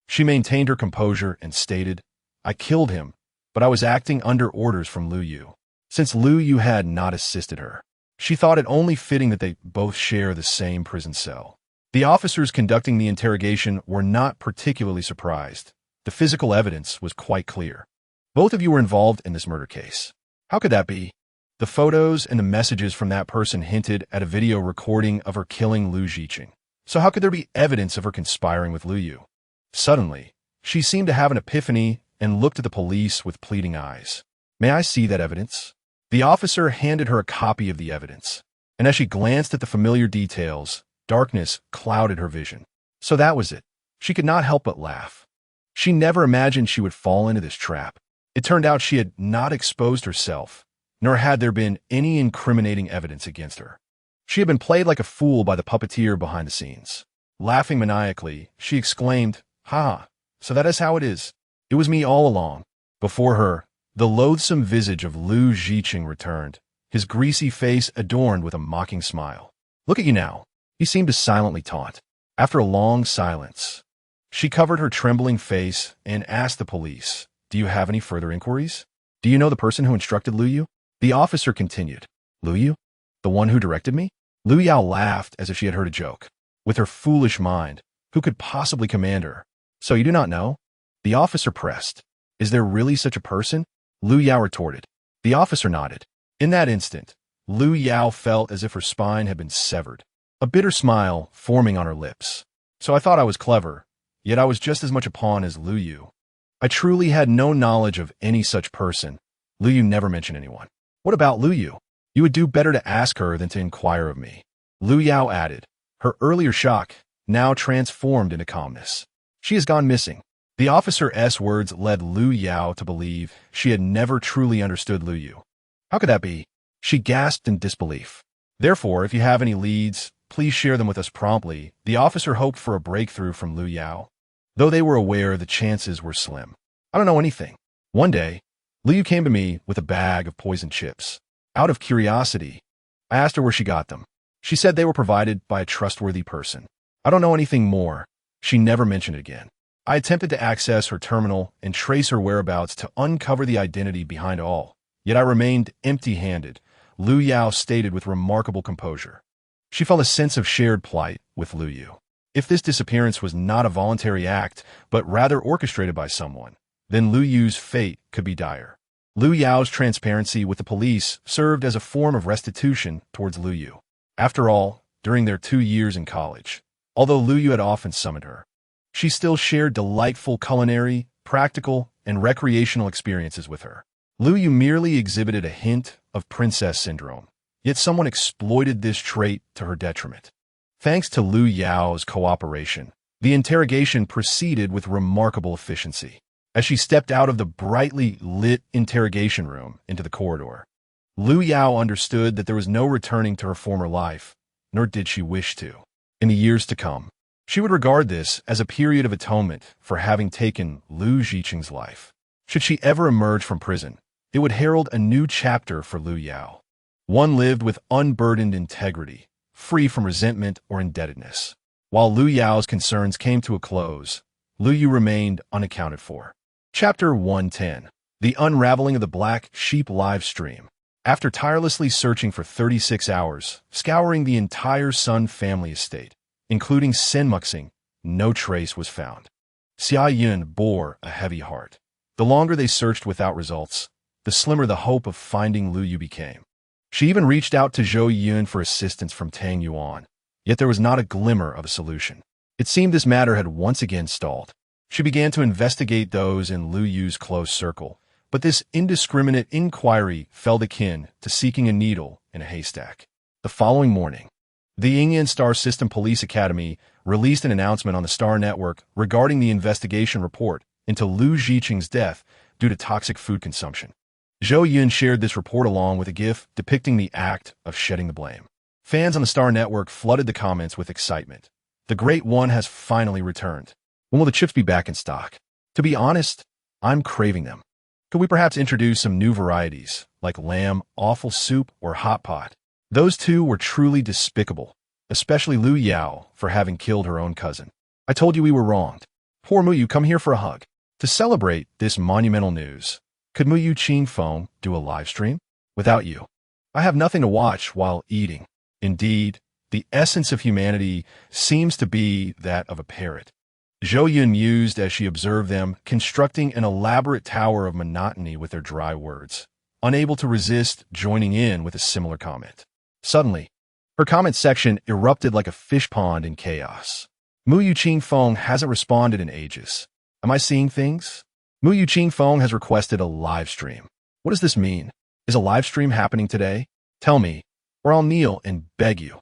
she maintained her composure and stated, "I killed him, but I was acting under orders from Lu Yu." Since Lu Yu had not assisted her, she thought it only fitting that they both share the same prison cell. The officers conducting the interrogation were not particularly surprised. The physical evidence was quite clear. "Both of you were involved in this murder case. How could that be?" The photos and the messages from that person hinted at a video recording of her killing Lu Zhiqing. So how could there be evidence of her conspiring with Lu Yu? Suddenly, she seemed to have an epiphany and looked at the police with pleading eyes. "May I see that evidence?" The officer handed her a copy of the evidence, and as she glanced at the familiar details, darkness clouded her vision. So that was it. She could not help but laugh. She never imagined she would fall into this trap. It turned out she had not exposed herself, nor had there been any incriminating evidence against her. She had been played like a fool by the puppeteer behind the scenes. Laughing maniacally, she exclaimed, "Ha! So that is how it is. It was me all along." Before her, the loathsome visage of Lu Zhiqing returned, his greasy face adorned with a mocking smile. "Look at you now." He seemed to silently taunt. After a long silence, she covered her trembling face and asked the police, "Do you have any further inquiries? Do you know the person who instructed Lu Yu?" The officer continued, "Lu Yu? The one who directed me?" Lu Yao laughed as if she had heard a joke. With her foolish mind, who could possibly command her? "So you do not know?" The officer pressed. "Is there really such a person?" Lu Yao retorted. The officer nodded. In that instant, Lu Yao felt as if her spine had been severed, a bitter smile forming on her lips. "So I thought I was clever, yet I was just as much a pawn as Lu Yu. I truly had no knowledge of any such person. Lu Yu never mentioned anyone." "What about Lu Yu?" "You would do better to ask her than to inquire of me," Lu Yao added, her earlier shock now transformed into calmness. "She has gone missing." The officer's words led Lu Yao to believe she had never truly understood Lu Yu. "How could that be?" She gasped in disbelief. "Therefore, if you have any leads, please share them with us promptly." The officer hoped for a breakthrough from Lu Yao, though they were aware the chances were slim. "I don't know anything. One day, Lu Yu came to me with a bag of poisoned chips. Out of curiosity, I asked her where she got them. She said they were provided by a trustworthy person. I don't know anything more. She never mentioned it again. I attempted to access her terminal and trace her whereabouts to uncover the identity behind all. Yet I remained empty-handed, Lu Yao stated with remarkable composure. She felt a sense of shared plight with Lu Yu. If this disappearance was not a voluntary act, but rather orchestrated by someone, then Lu Yu's fate could be dire. Lu Yao's transparency with the police served as a form of restitution towards Lu Yu. After all, during their 2 years in college, although Lu Yu had often summoned her, she still shared delightful culinary, practical, and recreational experiences with her. Lu Yu merely exhibited a hint of princess syndrome, yet someone exploited this trait to her detriment. Thanks to Lu Yao's cooperation, the interrogation proceeded with remarkable efficiency. As she stepped out of the brightly lit interrogation room into the corridor, Lu Yao understood that there was no returning to her former life, nor did she wish to. In the years to come, she would regard this as a period of atonement for having taken Lu Ziqing's life. Should she ever emerge from prison, it would herald a new chapter for Lu Yao. One lived with unburdened integrity, free from resentment or indebtedness. While Lu Yao's concerns came to a close, Lu Yu remained unaccounted for. Chapter 110. The Unraveling of the Black Sheep live stream. After tirelessly searching for 36 hours, scouring the entire Sun family estate, including Senmuxing, no trace was found. Zhou Yun bore a heavy heart. The longer they searched without results, the slimmer the hope of finding Lu Yu became. She even reached out to Zhou Yun for assistance from Tang Yuan, yet there was not a glimmer of a solution. It seemed this matter had once again stalled. She began to investigate those in Lu Yu's close circle, but this indiscriminate inquiry felt akin to seeking a needle in a haystack. The following morning, the Yingyan Star System Police Academy released an announcement on the Star Network regarding the investigation report into Lu Ziqing's death due to toxic food consumption. Zhou Yun shared this report along with a GIF depicting the act of shedding the blame. Fans on the Star Network flooded the comments with excitement. The Great One has finally returned. When will the chips be back in stock? To be honest, I'm craving them. Could we perhaps introduce some new varieties, like lamb, offal soup, or hot pot? Those two were truly despicable, especially Lu Yao for having killed her own cousin. I told you we were wronged. Poor Muyu, come here for a hug. To celebrate this monumental news, could Muyu Qingfeng do a live stream? Without you, I have nothing to watch while eating. Indeed, the essence of humanity seems to be that of a parrot. Zhou Yun mused as she observed them constructing an elaborate tower of monotony with their dry words, unable to resist joining in with a similar comment. Suddenly, her comment section erupted like a fish pond in chaos. Muyu Qingfeng hasn't responded in ages. Am I seeing things? Muyu Qingfeng has requested a live stream. What does this mean? Is a live stream happening today? Tell me, or I'll kneel and beg you.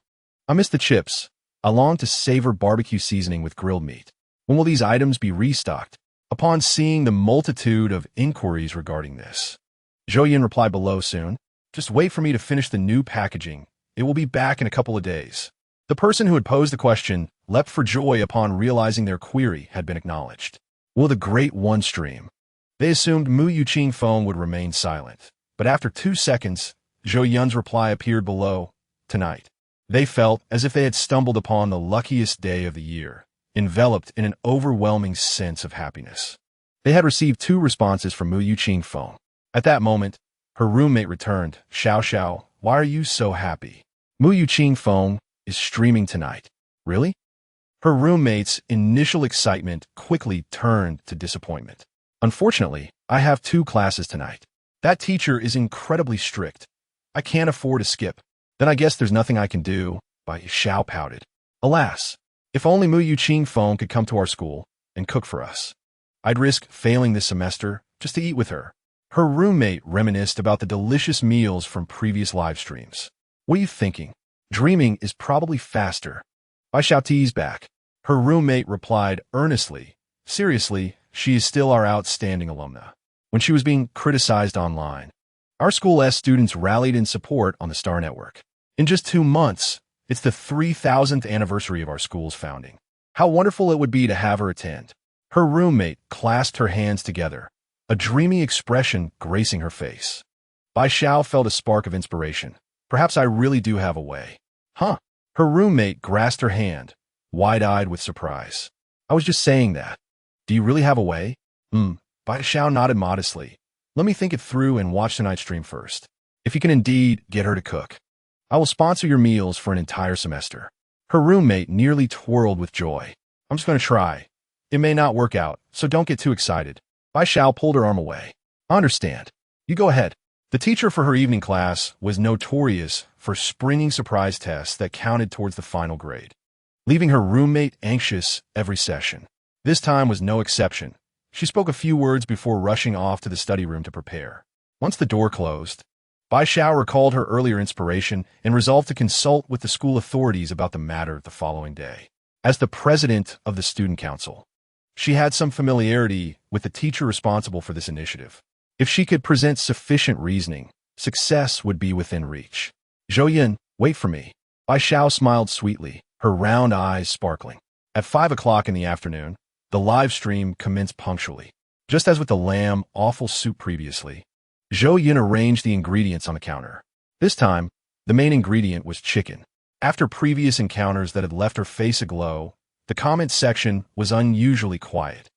I miss the chips. I long to savor barbecue seasoning with grilled meat. When will these items be restocked? Upon seeing the multitude of inquiries regarding this, Zhou Yun replied below soon. Just wait for me to finish the new packaging. It will be back in a couple of days. The person who had posed the question leapt for joy upon realizing their query had been acknowledged. Will the Great One stream? They assumed Muyu Qingfeng would remain silent, but after 2 seconds, Zhou Yun's reply appeared below, tonight. They felt as if they had stumbled upon the luckiest day of the year, enveloped in an overwhelming sense of happiness. They had received 2 responses from Muyu Qingfeng. At that moment, her roommate returned. Xiao Xiao, why are you so happy? Muyu Qingfeng is streaming tonight. Really? Her roommate's initial excitement quickly turned to disappointment. Unfortunately, I have 2 classes tonight. That teacher is incredibly strict. I can't afford to skip. Then I guess there's nothing I can do, Xiao pouted. Alas, if only Muyu Qingfeng could come to our school and cook for us. I'd risk failing this semester just to eat with her. Her roommate reminisced about the delicious meals from previous live streams. What are you thinking? Dreaming is probably faster. Xiao teased back. Her roommate replied earnestly. Seriously, she is still our outstanding alumna. When she was being criticized online, our school's students rallied in support on the Star Network. In just 2 months, it's the 3,000th anniversary of our school's founding. How wonderful it would be to have her attend. Her roommate clasped her hands together, a dreamy expression gracing her face. Bai Xiao felt a spark of inspiration. Perhaps I really do have a way. Huh? Her roommate grasped her hand, wide-eyed with surprise. I was just saying that. Do you really have a way? Bai Xiao nodded modestly. Let me think it through and watch tonight's stream first. If you can indeed get her to cook, I will sponsor your meals for an entire semester. Her roommate nearly twirled with joy. I'm just going to try. It may not work out, so don't get too excited. Bai Xiao pulled her arm away. I understand. You go ahead. The teacher for her evening class was notorious for springing surprise tests that counted towards the final grade, leaving her roommate anxious every session. This time was no exception. She spoke a few words before rushing off to the study room to prepare. Once the door closed, Bai Xiao recalled her earlier inspiration and resolved to consult with the school authorities about the matter the following day. As the president of the student council, she had some familiarity with the teacher responsible for this initiative. If she could present sufficient reasoning, success would be within reach. Zhou Yun, wait for me. Bai Xiao smiled sweetly, her round eyes sparkling. At 5 o'clock in the afternoon, the live stream commenced punctually. Just as with the lamb offal soup previously, Zhou Yun arranged the ingredients on the counter. This time, the main ingredient was chicken. After previous encounters that had left her face aglow, the comment section was unusually quiet,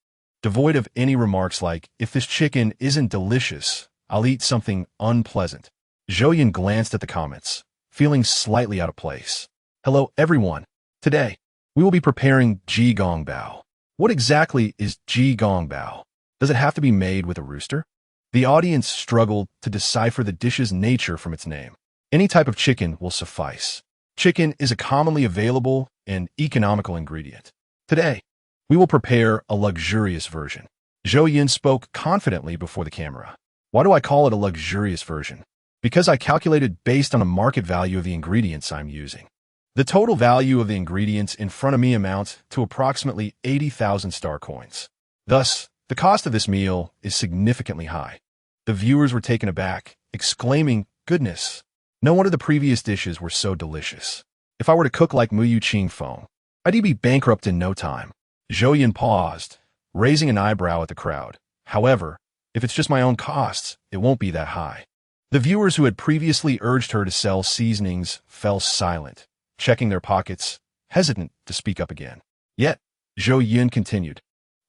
devoid of any remarks like, if this chicken isn't delicious, I'll eat something unpleasant. Zhou Yun glanced at the comments, feeling slightly out of place. Hello, everyone. Today, we will be preparing Jigong Bao. What exactly is Jigong Bao? Does it have to be made with a rooster? The audience struggled to decipher the dish's nature from its name. Any type of chicken will suffice. Chicken is a commonly available and economical ingredient. Today, we will prepare a luxurious version. Zhou Yun spoke confidently before the camera. Why do I call it a luxurious version? Because I calculated based on the market value of the ingredients I'm using. The total value of the ingredients in front of me amounts to approximately 80,000 star coins. Thus, the cost of this meal is significantly high. The viewers were taken aback, exclaiming, goodness, no wonder the previous dishes were so delicious. If I were to cook like Muyu Qing Feng, I'd be bankrupt in no time. Zhou Yun paused, raising an eyebrow at the crowd. However, if it's just my own costs, it won't be that high. The viewers who had previously urged her to sell seasonings fell silent, checking their pockets, hesitant to speak up again. Yet, Zhou Yun continued,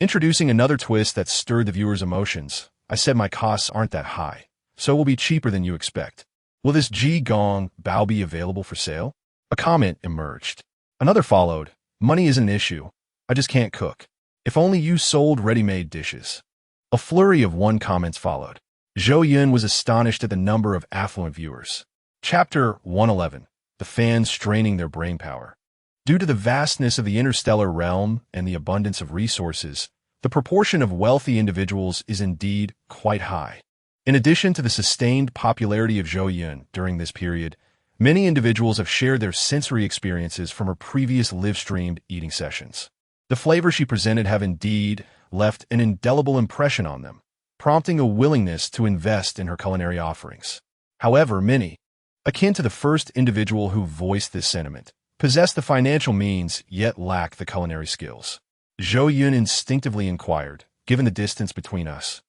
introducing another twist that stirred the viewers' emotions. I said my costs aren't that high, so it will be cheaper than you expect. Will this Jigong Bao be available for sale? A comment emerged. Another followed. Money isn't an issue. I just can't cook. If only you sold ready-made dishes. A flurry of one comments followed. Zhou Yun was astonished at the number of affluent viewers. Chapter 111. The fans straining their brainpower. Due to the vastness of the interstellar realm and the abundance of resources, the proportion of wealthy individuals is indeed quite high. In addition to the sustained popularity of Zhou Yun during this period, many individuals have shared their sensory experiences from her previous live-streamed eating sessions. The flavors she presented have indeed left an indelible impression on them, prompting a willingness to invest in her culinary offerings. However, many, akin to the first individual who voiced this sentiment, possess the financial means yet lack the culinary skills. Zhou Yun instinctively inquired, given the distance between us,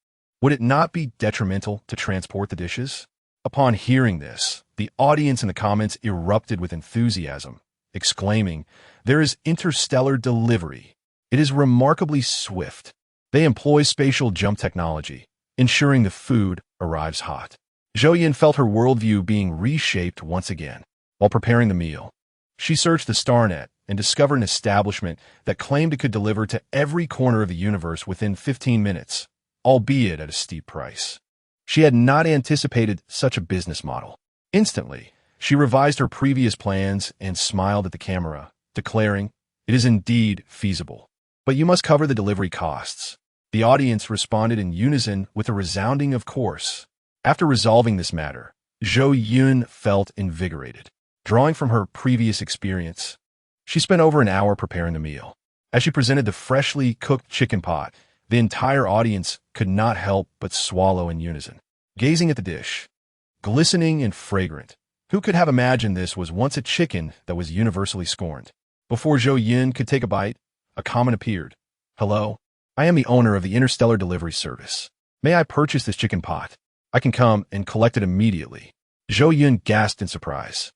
would it not be detrimental to transport the dishes? Upon hearing this, the audience in the comments erupted with enthusiasm, exclaiming, there is interstellar delivery. It is remarkably swift. They employ spatial jump technology, ensuring the food arrives hot. Zhou Yun felt her worldview being reshaped once again. While preparing the meal, she searched the StarNet and discovered an establishment that claimed it could deliver to every corner of the universe within 15 minutes, albeit at a steep price. She had not anticipated such a business model. Instantly, she revised her previous plans and smiled at the camera, declaring, it is indeed feasible. But you must cover the delivery costs. The audience responded in unison with a resounding of course. After resolving this matter, Zhou Yun felt invigorated. Drawing from her previous experience, she spent over an hour preparing the meal. As she presented the freshly cooked chicken pot, the entire audience could not help but swallow in unison. Gazing at the dish, glistening and fragrant, who could have imagined this was once a chicken that was universally scorned? Before Zhou Yun could take a bite, a comment appeared. Hello, I am the owner of the Interstellar Delivery Service. May I purchase this chicken pot? I can come and collect it immediately. Zhou Yun gasped in surprise.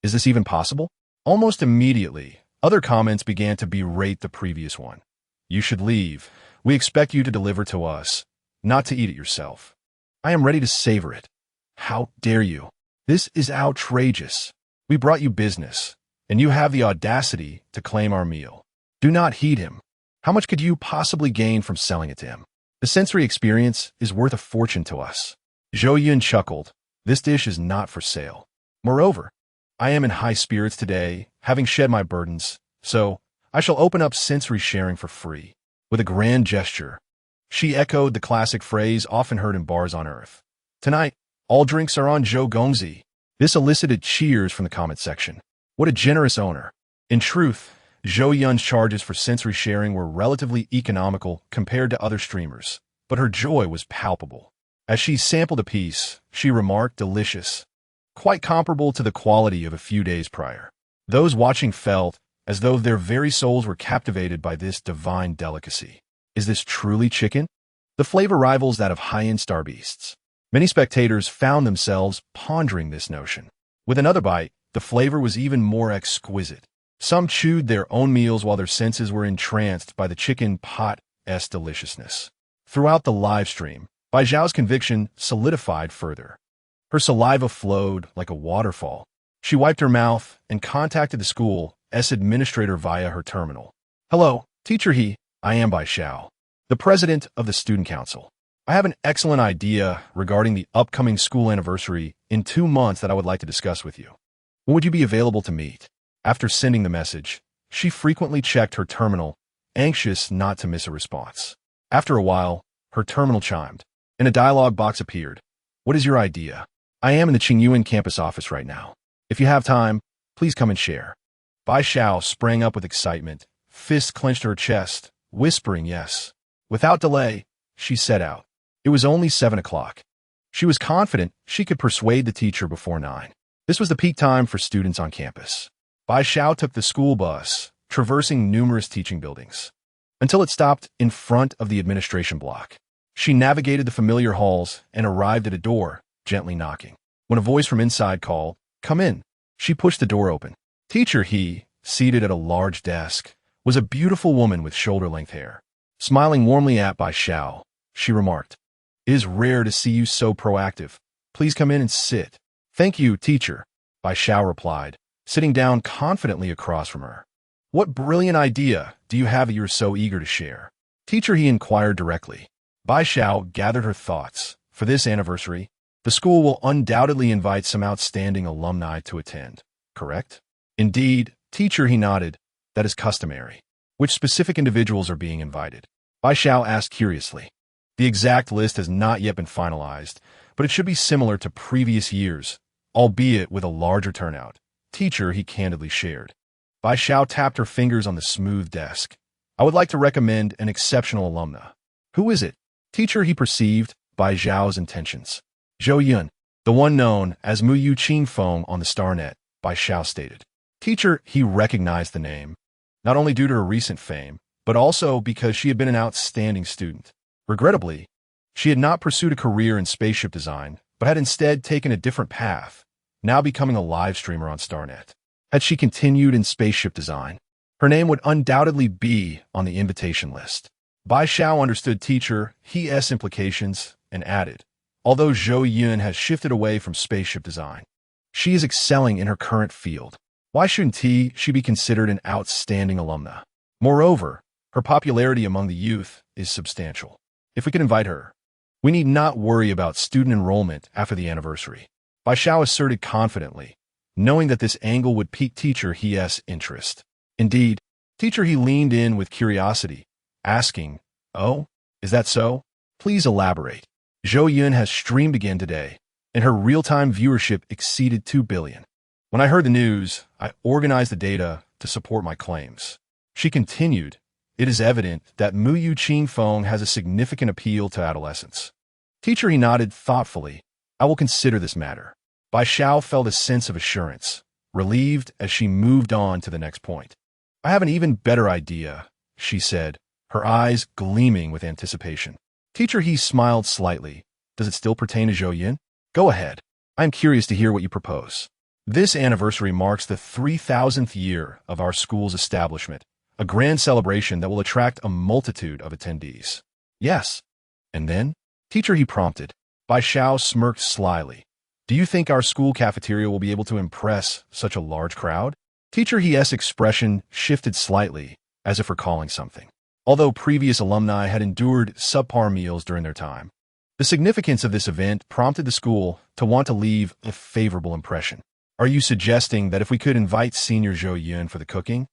Is this even possible? Almost immediately, other comments began to berate the previous one. You should leave. We expect you to deliver to us, not to eat it yourself. I am ready to savor it. How dare you? This is outrageous. We brought you business, and you have the audacity to claim our meal. Do not heed him. How much could you possibly gain from selling it to him? The sensory experience is worth a fortune to us. Zhou Yun chuckled. This dish is not for sale. Moreover, I am in high spirits today, having shed my burdens, so I shall open up sensory sharing for free. With a grand gesture, she echoed the classic phrase often heard in bars on Earth. Tonight, all drinks are on Zhou Gongzi. This elicited cheers from the comment section. What a generous owner. In truth, Zhou Yun's charges for sensory sharing were relatively economical compared to other streamers, but her joy was palpable. As she sampled a piece, she remarked, delicious, quite comparable to the quality of a few days prior. Those watching felt as though their very souls were captivated by this divine delicacy. Is this truly chicken? The flavor rivals that of high-end star beasts. Many spectators found themselves pondering this notion. With another bite, the flavor was even more exquisite. Some chewed their own meals while their senses were entranced by the chicken pot's deliciousness. Throughout the live stream, Bai Zhao's conviction solidified further. Her saliva flowed like a waterfall. She wiped her mouth and contacted the school's administrator via her terminal. Hello, Teacher He. I am Bai Zhao, the president of the student council. I have an excellent idea regarding the upcoming school anniversary in 2 months that I would like to discuss with you. When would you be available to meet? After sending the message, she frequently checked her terminal, anxious not to miss a response. After a while, her terminal chimed, and a dialog box appeared. What is your idea? I am in the Qingyuan campus office right now. If you have time, please come and share. Bai Zhao sprang up with excitement, fists clenched to her chest, whispering yes. Without delay, she set out. It was only 7 o'clock. She was confident she could persuade the teacher before 9. This was the peak time for students on campus. Bai Zhao took the school bus, traversing numerous teaching buildings, until it stopped in front of the administration block. She navigated the familiar halls and arrived at a door, gently knocking. When a voice from inside called, "Come in," she pushed the door open. Teacher He, seated at a large desk, was a beautiful woman with shoulder-length hair. Smiling warmly at Bai Zhao, she remarked, "It is rare to see you so proactive. Please come in and sit." "Thank you, teacher," Bai Zhao replied, sitting down confidently across from her. "What brilliant idea do you have that you are so eager to share?" Teacher He inquired directly. Bai Zhao gathered her thoughts. For this anniversary, the school will undoubtedly invite some outstanding alumni to attend, correct? Indeed, Teacher He nodded. That is customary. Which specific individuals are being invited? Bai Zhao asked curiously. The exact list has not yet been finalized, but it should be similar to previous years, albeit with a larger turnout. Teacher He candidly shared. Bai Zhao tapped her fingers on the smooth desk. I would like to recommend an exceptional alumna. Who is it? Teacher He perceived Bai Zhao's intentions. Zhou Yun, the one known as Mu Yu Qing Feng on the StarNet, Bai Zhao stated. Teacher He recognized the name, not only due to her recent fame, but also because she had been an outstanding student. Regrettably, she had not pursued a career in spaceship design, but had instead taken a different path, now becoming a live streamer on StarNet. Had she continued in spaceship design, her name would undoubtedly be on the invitation list. Bai Zhao understood Teacher He's implications and added, although Zhou Yun has shifted away from spaceship design, she is excelling in her current field. Why shouldn't she be considered an outstanding alumna? Moreover, her popularity among the youth is substantial. If we can invite her, we need not worry about student enrollment after the anniversary. Bai Zhao asserted confidently, knowing that this angle would pique Teacher He's interest. Indeed, Teacher He leaned in with curiosity, asking, "Oh, is that so? Please elaborate." Zhou Yun has streamed again today, and her real-time viewership exceeded 2 billion. When I heard the news, I organized the data to support my claims. She continued, it is evident that Mu Yu Qing Feng has a significant appeal to adolescents. Teacher He nodded thoughtfully. I will consider this matter. Bai Zhao felt a sense of assurance, relieved as she moved on to the next point. I have an even better idea, she said, her eyes gleaming with anticipation. Teacher He smiled slightly. Does it still pertain to Zhou Yun? Go ahead. I am curious to hear what you propose. This anniversary marks the 3,000th year of our school's establishment, a grand celebration that will attract a multitude of attendees. Yes. And then? Teacher, he prompted. Bai Xiao smirked slyly. Do you think our school cafeteria will be able to impress such a large crowd? Teacher He's expression shifted slightly, as if recalling something. Although previous alumni had endured subpar meals during their time, the significance of this event prompted the school to want to leave a favorable impression. Are you suggesting that if we could invite Senior Zhou Yun for the cooking,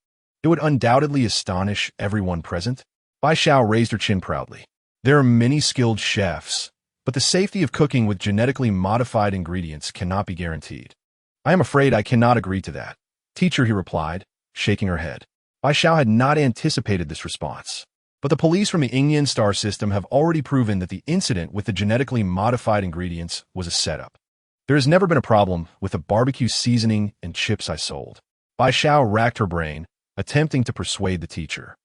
it would undoubtedly astonish everyone present? Bai Xiao raised her chin proudly. There are many skilled chefs, but the safety of cooking with genetically modified ingredients cannot be guaranteed. I am afraid I cannot agree to that. Teacher, he replied, shaking her head. Bai Xiao had not anticipated this response. But the police from the Ingyan star system have already proven that the incident with the genetically modified ingredients was a setup. There has never been a problem with the barbecue seasoning and chips I sold. Bai Xiao racked her brain, attempting to persuade the teacher.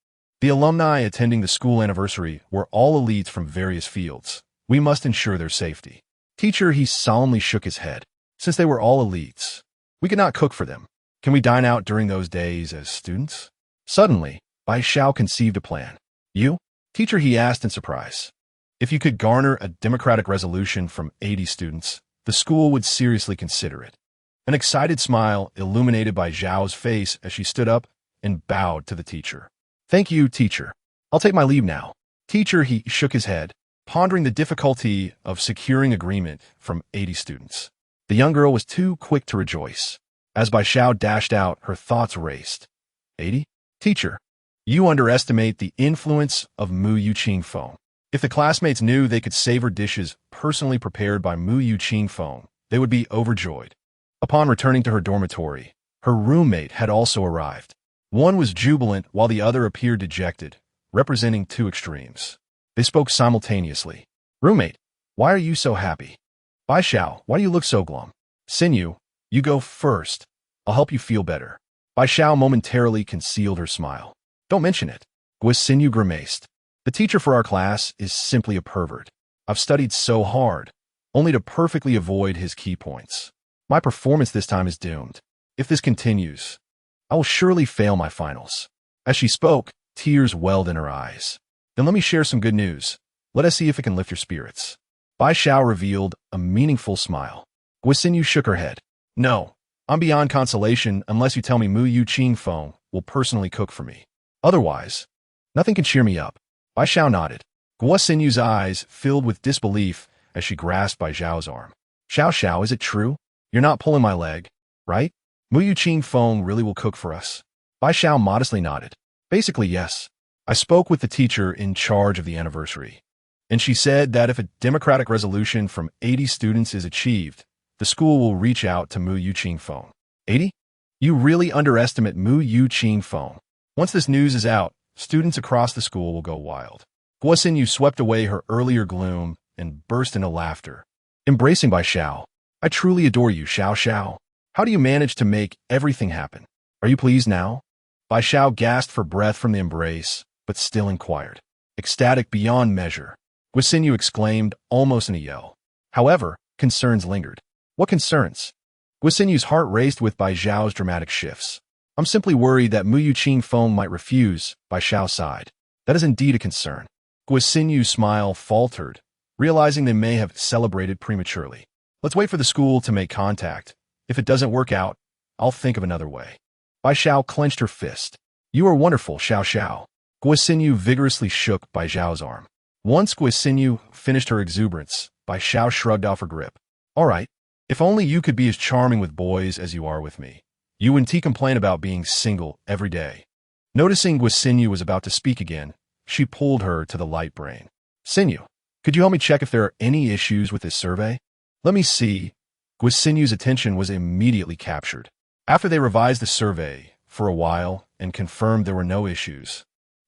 The alumni attending the school anniversary were all elites from various fields. We must ensure their safety. Teacher, he solemnly shook his head. Since they were all elites, we could not cook for them. Can we dine out during those days as students? Suddenly, Bai Xiao conceived a plan. You? Teacher, he asked in surprise. If you could garner a democratic resolution from 80 students, the school would seriously consider it. An excited smile illuminated Bai Xiao's face as she stood up and bowed to the teacher. Thank you, teacher. I'll take my leave now. Teacher, he shook his head, pondering the difficulty of securing agreement from 80 students. The young girl was too quick to rejoice. As Bai Xiao dashed out, her thoughts raced. 80? Teacher, you underestimate the influence of Mu Yuqing Feng. If the classmates knew they could savor dishes personally prepared by Mu Yuqing Feng, they would be overjoyed. Upon returning to her dormitory, her roommate had also arrived. One was jubilant while the other appeared dejected, representing two extremes. They spoke simultaneously. Roommate, why are you so happy? Bai Xiao, why do you look so glum? Xinyu, you go first. I'll help you feel better. Bai Xiao momentarily concealed her smile. Don't mention it. Xinyu grimaced. The teacher for our class is simply a pervert. I've studied so hard, only to perfectly avoid his key points. My performance this time is doomed. If this continues, I will surely fail my finals. As she spoke, tears welled in her eyes. Then let me share some good news. Let us see if it can lift your spirits. Bai Xiao revealed a meaningful smile. Xinyu shook her head. No, I'm beyond consolation unless you tell me Mu Yuqing Feng will personally cook for me. Otherwise, nothing can cheer me up. Bai Xiao nodded. Xinyu's eyes filled with disbelief as she grasped Bai Xiao's arm. Xiao, is it true? You're not pulling my leg, right? Mu Yuqing Feng really will cook for us. Bai Xiao modestly nodded. Basically, yes. I spoke with the teacher in charge of the anniversary, and she said that if a democratic resolution from 80 students is achieved, the school will reach out to Mu Yuqing Feng. 80? You really underestimate Mu Yuqing Feng. Once this news is out, students across the school will go wild. Xinyu swept away her earlier gloom and burst into laughter. Embracing Bai Xiao. I truly adore you, Xiao. How do you manage to make everything happen? Are you pleased now? Bai Xiao gasped for breath from the embrace, but still inquired. Ecstatic beyond measure. Xinyu exclaimed, almost in a yell. However, concerns lingered. What concerns? Xinyu's heart raced with Bai Xiao's dramatic shifts. I'm simply worried that Mu Yuqing Feng might refuse, Bai Xiao sighed. That is indeed a concern. Xinyu's smile faltered, realizing they may have celebrated prematurely. Let's wait for the school to make contact. If it doesn't work out, I'll think of another way. Bai Xiao clenched her fist. You are wonderful, Xiao. Xinyu vigorously shook Bai Xiao's arm. Once Xinyu finished her exuberance, Bai Xiao shrugged off her grip. All right, if only you could be as charming with boys as you are with me. You and T complain about being single every day. Noticing Xinyu was about to speak again, she pulled her to the light brain. Xinyu, could you help me check if there are any issues with this survey? Let me see. Xinyu's attention was immediately captured. After they revised the survey for a while and confirmed there were no issues,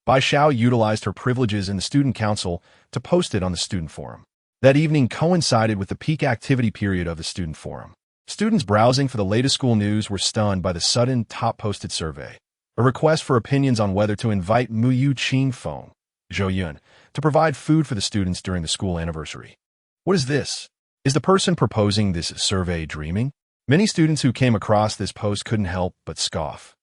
Bai Xiao utilized her privileges in the student council to post it on the student forum. That evening coincided with the peak activity period of the student forum. Students browsing for the latest school news were stunned by the sudden top-posted survey, a request for opinions on whether to invite Mu Yuqing Feng, Zhou Yun, to provide food for the students during the school anniversary. What is this? Is the person proposing this survey dreaming? Many students who came across this post couldn't help but scoff.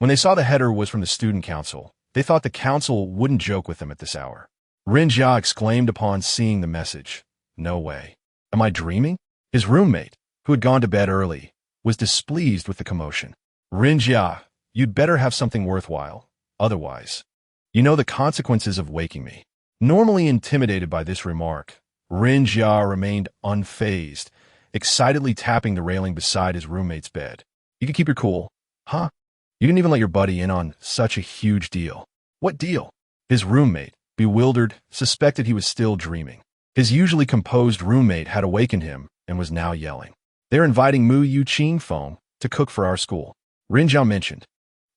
When they saw the header was from the student council, they thought the council wouldn't joke with them at this hour. Rin Jia exclaimed upon seeing the message. No way. Am I dreaming? His roommate, who had gone to bed early, was displeased with the commotion. Rin Jia, you'd better have something worthwhile. Otherwise, you know the consequences of waking me. Normally intimidated by this remark, Rin Jia remained unfazed, excitedly tapping the railing beside his roommate's bed. You can keep your cool, huh? You didn't even let your buddy in on such a huge deal. What deal? His roommate, bewildered, suspected he was still dreaming. His usually composed roommate had awakened him and was now yelling. They're inviting Mu Yu-Ching-Feng to cook for our school. Rin Jia mentioned,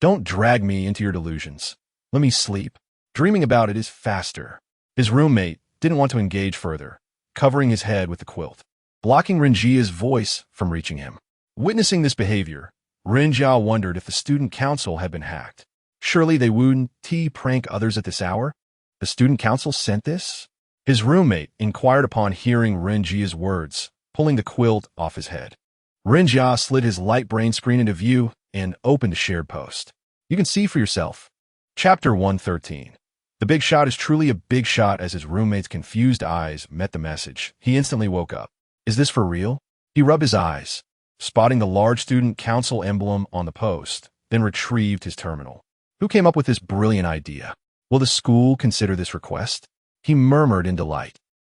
don't drag me into your delusions. Let me sleep. Dreaming about it is faster. His roommate didn't want to engage further, covering his head with the quilt, blocking Rin Jia's voice from reaching him. Witnessing this behavior, Rin Jia wondered if the student council had been hacked. Surely they wouldn't prank others at this hour? The student council sent this? His roommate inquired upon hearing Rin Jia's words, pulling the quilt off his head. Rin Jia slid his light brain screen into view and opened a shared post. You can see for yourself. Chapter 113. The big shot is truly a big shot. As his roommate's confused eyes met the message, he instantly woke up. Is this for real? He rubbed his eyes, spotting the large student council emblem on the post, then retrieved his terminal. Who came up with this brilliant idea? Will the school consider this request? He murmured in delight,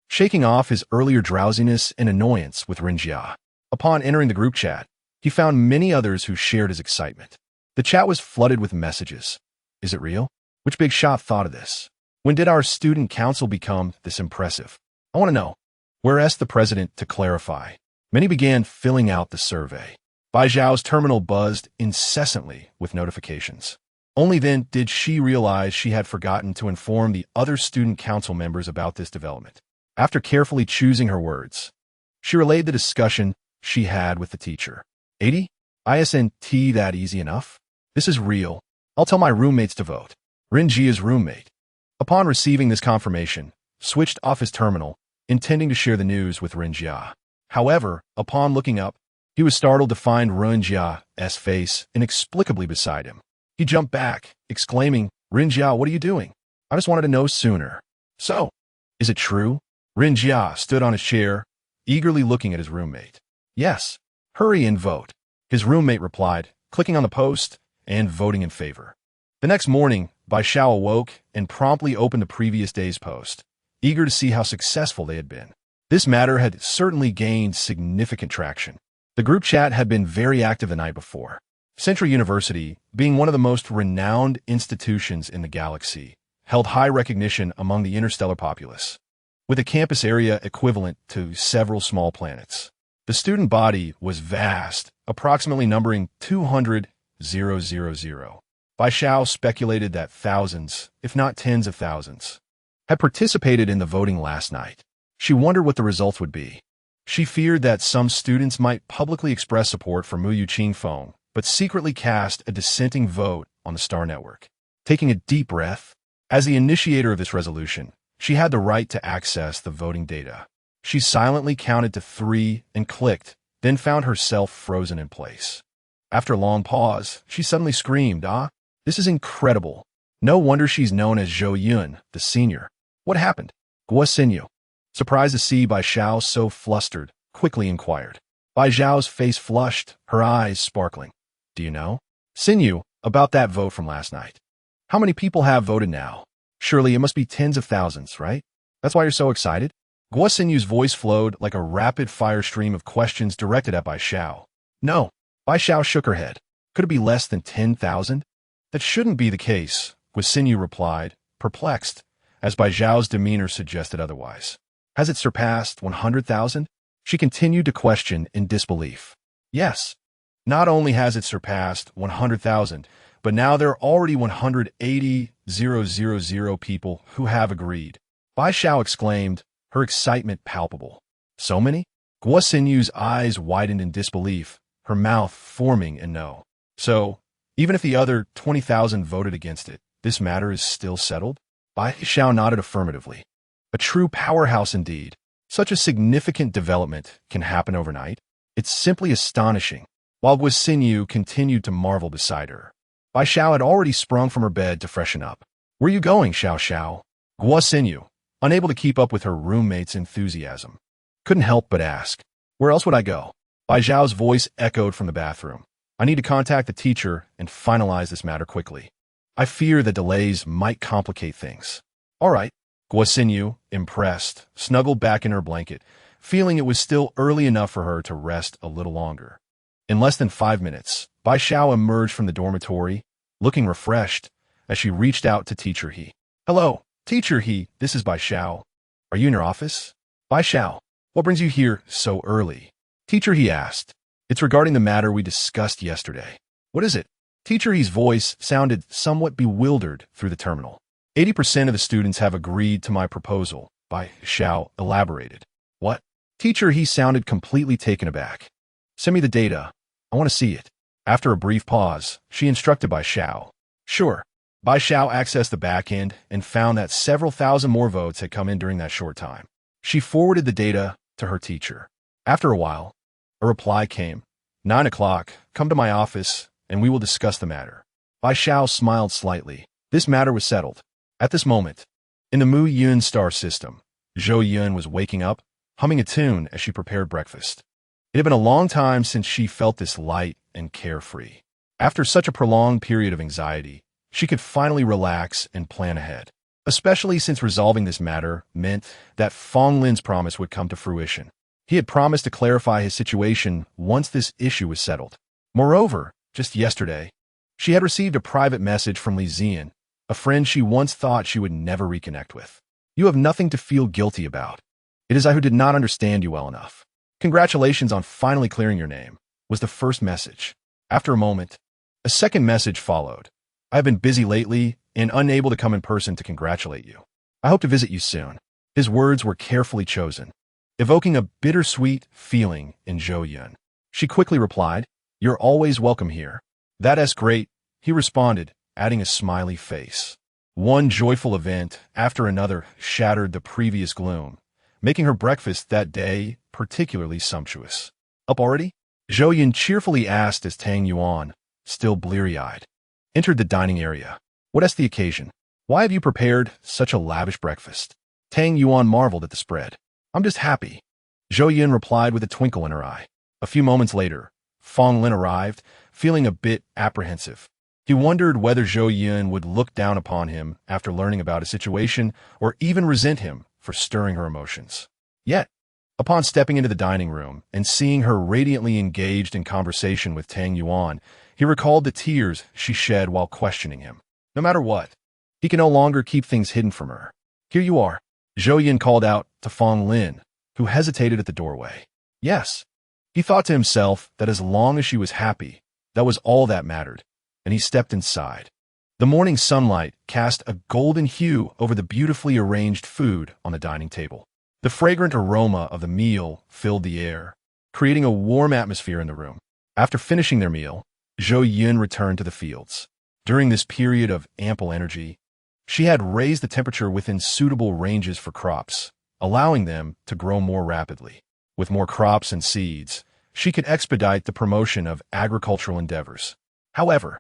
shaking off his earlier drowsiness and annoyance with Rin Jia. Upon entering the group chat, he found many others who shared his excitement. The chat was flooded with messages. Is it real? Which big shot thought of this? When did our student council become this impressive? I want to know. Where asked the president to clarify. Many began filling out the survey. Bai Zhao's terminal buzzed incessantly with notifications. Only then did she realize she had forgotten to inform the other student council members about this development. After carefully choosing her words, she relayed the discussion she had with the teacher. 80? ISNT that easy enough? This is real. I'll tell my roommates to vote. Rin Jia's roommate, upon receiving this confirmation, switched off his terminal, intending to share the news with Rin Jia. However, upon looking up, he was startled to find Rin Jia's face inexplicably beside him. He jumped back, exclaiming, Rin Jia, what are you doing? I just wanted to know sooner. So, is it true? Rin Jia stood on his chair, eagerly looking at his roommate. Yes. Hurry and vote. His roommate replied, clicking on the post and voting in favor. The next morning, Bai Xiao awoke and promptly opened the previous day's post, eager to see how successful they had been. This matter had certainly gained significant traction. The group chat had been very active the night before. Central University, being one of the most renowned institutions in the galaxy, held high recognition among the interstellar populace, with a campus area equivalent to several small planets. The student body was vast, approximately numbering 200,000. Bai Xiao speculated that thousands, if not tens of thousands, had participated in the voting last night. She wondered what the results would be. She feared that some students might publicly express support for Mu Yu-Ching-Feng, but secretly cast a dissenting vote on the Star Network. Taking a deep breath, as the initiator of this resolution, she had the right to access the voting data. She silently counted to 3 and clicked, then found herself frozen in place. After a long pause, she suddenly screamed, this is incredible. No wonder she's known as Zhou Yun, the senior. What happened? Guo Xinyu, surprised to see Bai Xiao so flustered, quickly inquired. Bai Zhao's face flushed, her eyes sparkling. Do you know? Xinyu, about that vote from last night. How many people have voted now? Surely it must be tens of thousands, right? That's why you're so excited? Guo Xinyu's voice flowed like a rapid-fire stream of questions directed at Bai Xiao. No. Bai Xiao shook her head. Could it be less than 10,000? That shouldn't be the case, Guo Xinyu replied, perplexed, as Bai Zhao's demeanor suggested otherwise. Has it surpassed 100,000? She continued to question in disbelief. Yes. Not only has it surpassed 100,000, but now there are already 180,000 people who have agreed. Bai Xiao exclaimed, her excitement palpable. So many? Guo Xinyu's eyes widened in disbelief, her mouth forming in no. So, even if the other 20,000 voted against it, this matter is still settled? Bai Xiao nodded affirmatively. A true powerhouse indeed. Such a significant development can happen overnight. It's simply astonishing. While Guo continued to marvel beside her, Bai Xiao had already sprung from her bed to freshen up. "Where are you going, Xiao Xiao?" Guo, unable to keep up with her roommate's enthusiasm, couldn't help but ask. "Where else would I go?" Bai Xiao's voice echoed from the bathroom. "I need to contact the teacher and finalize this matter quickly. I fear that delays might complicate things." "All right." Guo, impressed, snuggled back in her blanket, feeling it was still early enough for her to rest a little longer. In less than 5 minutes, Bai Xiao emerged from the dormitory, looking refreshed, as she reached out to Teacher He. "Hello, Teacher He, this is Bai Xiao. Are you in your office?" "Bai Xiao, what brings you here so early?" Teacher He asked. "It's regarding the matter we discussed yesterday." "What is it?" Teacher He's voice sounded somewhat bewildered through the terminal. 80% of the students have agreed to my proposal," Bai Xiao elaborated. "What?" Teacher He sounded completely taken aback. "Send me the data. I want to see it." After a brief pause, she instructed Bai Xiao. "Sure." Bai Xiao accessed the back end and found that several thousand more votes had come in during that short time. She forwarded the data to her teacher. After a while, a reply came. 9 o'clock, come to my office, and we will discuss the matter." Bai Xiao smiled slightly. This matter was settled. At this moment, in the Mu Yun star system, Zhou Yun was waking up, humming a tune as she prepared breakfast. It had been a long time since she felt this light and carefree. After such a prolonged period of anxiety, she could finally relax and plan ahead, especially since resolving this matter meant that Fong Lin's promise would come to fruition. He had promised to clarify his situation once this issue was settled. Moreover, just yesterday, she had received a private message from Li Zian, a friend she once thought she would never reconnect with. "You have nothing to feel guilty about. It is I who did not understand you well enough. Congratulations on finally clearing your name," was the first message. After a moment, a second message followed. "I have been busy lately and unable to come in person to congratulate you. I hope to visit you soon." His words were carefully chosen, evoking a bittersweet feeling in Zhou Yun. She quickly replied, "You're always welcome here." "That's great," he responded, adding a smiley face. One joyful event after another shattered the previous gloom, making her breakfast that day particularly sumptuous. "Up already?" Zhou Yun cheerfully asked as Tang Yuan, still bleary-eyed, entered the dining area. "What is the occasion? Why have you prepared such a lavish breakfast?" Tang Yuan marveled at the spread. "I'm just happy," Zhou Yun replied with a twinkle in her eye. A few moments later, Fong Lin arrived, feeling a bit apprehensive. He wondered whether Zhou Yun would look down upon him after learning about his situation or even resent him for stirring her emotions. Yet, upon stepping into the dining room and seeing her radiantly engaged in conversation with Tang Yuan, he recalled the tears she shed while questioning him. No matter what, he can no longer keep things hidden from her. "Here you are," Zhou Yun called out to Fong Lin, who hesitated at the doorway. Yes, he thought to himself that as long as she was happy, that was all that mattered, and he stepped inside. The morning sunlight cast a golden hue over the beautifully arranged food on the dining table. The fragrant aroma of the meal filled the air, creating a warm atmosphere in the room. After finishing their meal, Zhou Yun returned to the fields. During this period of ample energy, she had raised the temperature within suitable ranges for crops, allowing them to grow more rapidly. With more crops and seeds, she could expedite the promotion of agricultural endeavors. However,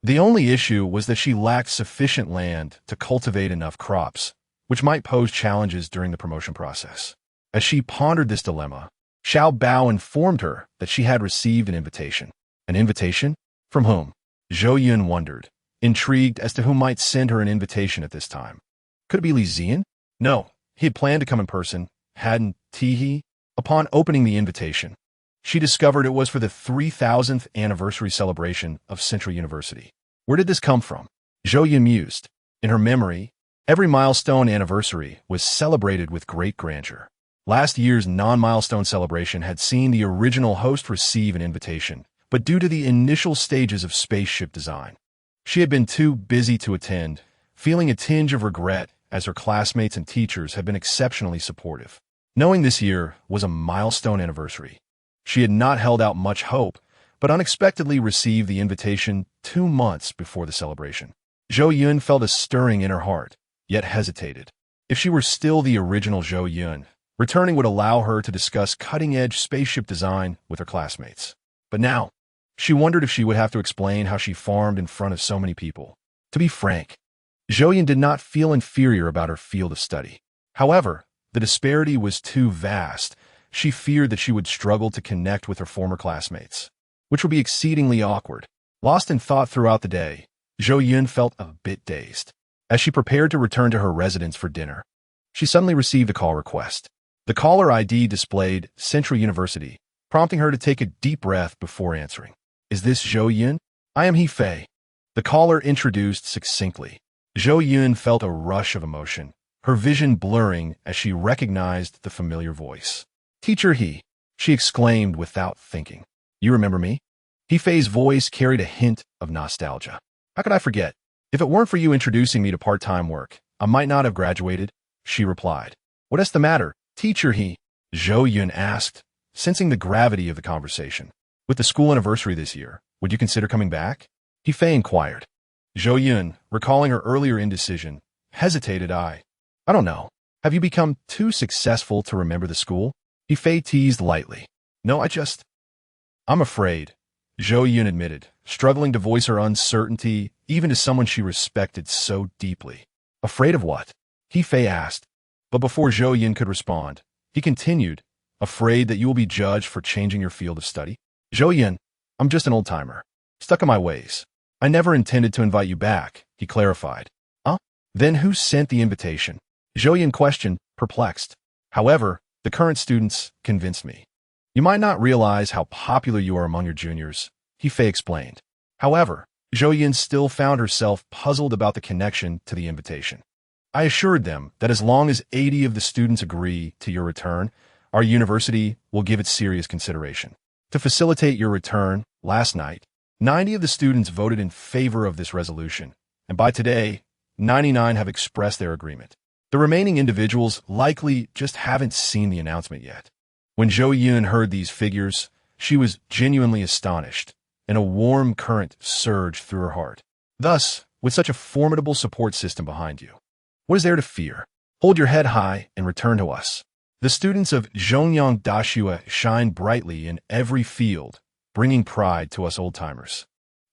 the only issue was that she lacked sufficient land to cultivate enough crops, which might pose challenges during the promotion process. As she pondered this dilemma, Xiao Bao informed her that she had received an invitation. An invitation? From whom? Zhou Yun wondered, intrigued as to who might send her an invitation at this time. Could it be Li Zian? No, he had planned to come in person, hadn't he? Upon opening the invitation, she discovered it was for the 3,000th anniversary celebration of Central University. Where did this come from? Zhou Yun mused. In her memory, every milestone anniversary was celebrated with great grandeur. Last year's non-milestone celebration had seen the original host receive an invitation, but due to the initial stages of spaceship design, she had been too busy to attend, feeling a tinge of regret as her classmates and teachers had been exceptionally supportive. Knowing this year was a milestone anniversary, she had not held out much hope, but unexpectedly received the invitation 2 months before the celebration. Zhou Yun felt a stirring in her heart, yet hesitated. If she were still the original Zhou Yun, Returning would allow her to discuss cutting-edge spaceship design with her classmates. But now, she wondered if she would have to explain how she farmed in front of so many people. To be frank, Zhou Yun did not feel inferior about her field of study. However, the disparity was too vast. She feared that she would struggle to connect with her former classmates, which would be exceedingly awkward. Lost in thought throughout the day, Zhou Yun felt a bit dazed. As she prepared to return to her residence for dinner, she suddenly received a call request. The caller ID displayed Central University, prompting her to take a deep breath before answering. "Is this Zhou Yun?" "I am He Fei," the caller introduced succinctly. Zhou Yun felt a rush of emotion, her vision blurring as she recognized the familiar voice. "Teacher He," she exclaimed without thinking. "You remember me?" He Fei's voice carried a hint of nostalgia. "How could I forget? If it weren't for you introducing me to part-time work, I might not have graduated," she replied. "What is the matter, Teacher He?" Zhou Yun asked, sensing the gravity of the conversation. "With the school anniversary this year, would you consider coming back?" He Fei inquired. Zhou Yun, recalling her earlier indecision, hesitated. I don't know. Have you become too successful to remember the school?" He Fei teased lightly. "No, I'm afraid," Zhou Yun admitted, struggling to voice her uncertainty even to someone she respected so deeply. "Afraid of what?" He Fei asked. But before Zhou Yun could respond, he continued, "Afraid that you will be judged for changing your field of study?" "Zhou Yun, I'm just an old-timer, stuck in my ways. I never intended to invite you back," he clarified. "Huh? Then who sent the invitation?" Zhou Yun questioned, perplexed. "However, the current students convinced me." "You might not realize how popular you are among your juniors," He Fei explained. However, Zhou Yun still found herself puzzled about the connection to the invitation. "I assured them that as long as 80 of the students agree to your return, our university will give it serious consideration. To facilitate your return, last night, 90 of the students voted in favor of this resolution, and by today, 99 have expressed their agreement. The remaining individuals likely just haven't seen the announcement yet." When Zhou Yun heard these figures, she was genuinely astonished, and a warm current surged through her heart. Thus, with such a formidable support system behind you, what is there to fear? Hold your head high and return to us. The students of Zhongyang Dashua shine brightly in every field, bringing pride to us old-timers.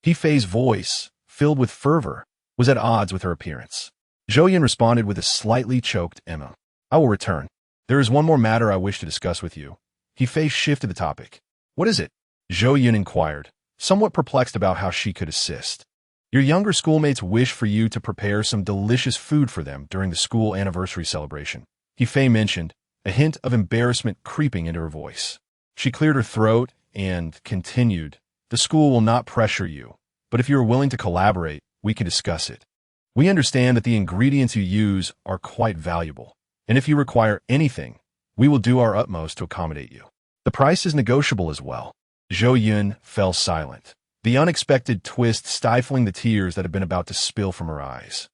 He Fei's voice, filled with fervor, was at odds with her appearance. Zhou Yun responded with a slightly choked "Emma. I will return. There is one more matter I wish to discuss with you." He Fei shifted the topic. "What is it?" Zhou Yun inquired, somewhat perplexed about how she could assist. "Your younger schoolmates wish for you to prepare some delicious food for them during the school anniversary celebration," He Fei mentioned, a hint of embarrassment creeping into her voice. She cleared her throat and continued, "The school will not pressure you, but if you are willing to collaborate, we can discuss it. We understand that the ingredients you use are quite valuable, and if you require anything, we will do our utmost to accommodate you. The price is negotiable as well." Zhou Yun fell silent, the unexpected twist stifling the tears that had been about to spill from her eyes.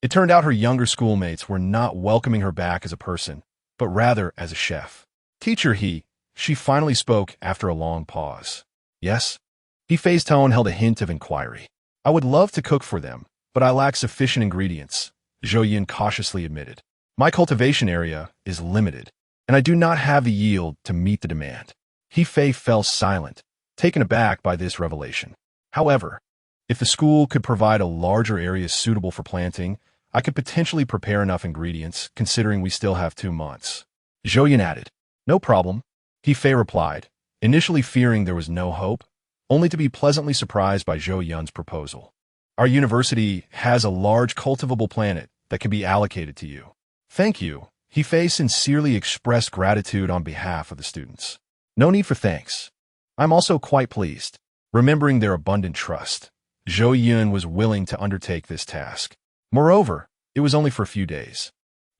It turned out her younger schoolmates were not welcoming her back as a person, but rather as a chef. "Teacher He," she finally spoke after a long pause. "Yes?" He Fei's tone held a hint of inquiry. "I would love to cook for them, but I lack sufficient ingredients," Zhou Yun cautiously admitted. "My cultivation area is limited, and I do not have the yield to meet the demand." He Fei fell silent, taken aback by this revelation. "However, if the school could provide a larger area suitable for planting, I could potentially prepare enough ingredients, considering we still have 2 months." Zhou Yun added. "No problem," He Fei replied, initially fearing there was no hope, only to be pleasantly surprised by Zhou Yun's proposal. "Our university has a large cultivable planet that can be allocated to you." "Thank you." He Fei sincerely expressed gratitude on behalf of the students. "No need for thanks. I'm also quite pleased." Remembering their abundant trust, Zhou Yun was willing to undertake this task. Moreover, it was only for a few days.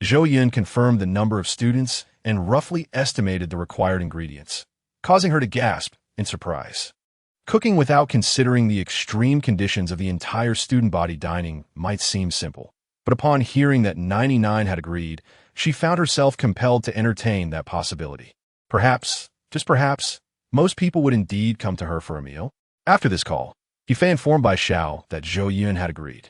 Zhou Yun confirmed the number of students and roughly estimated the required ingredients, causing her to gasp in surprise. Cooking without considering the extreme conditions of the entire student body dining might seem simple, but upon hearing that 99 had agreed, she found herself compelled to entertain that possibility. Perhaps, just perhaps, most people would indeed come to her for a meal. After this call, He Fei informed Bai Xiao that Zhou Yun had agreed.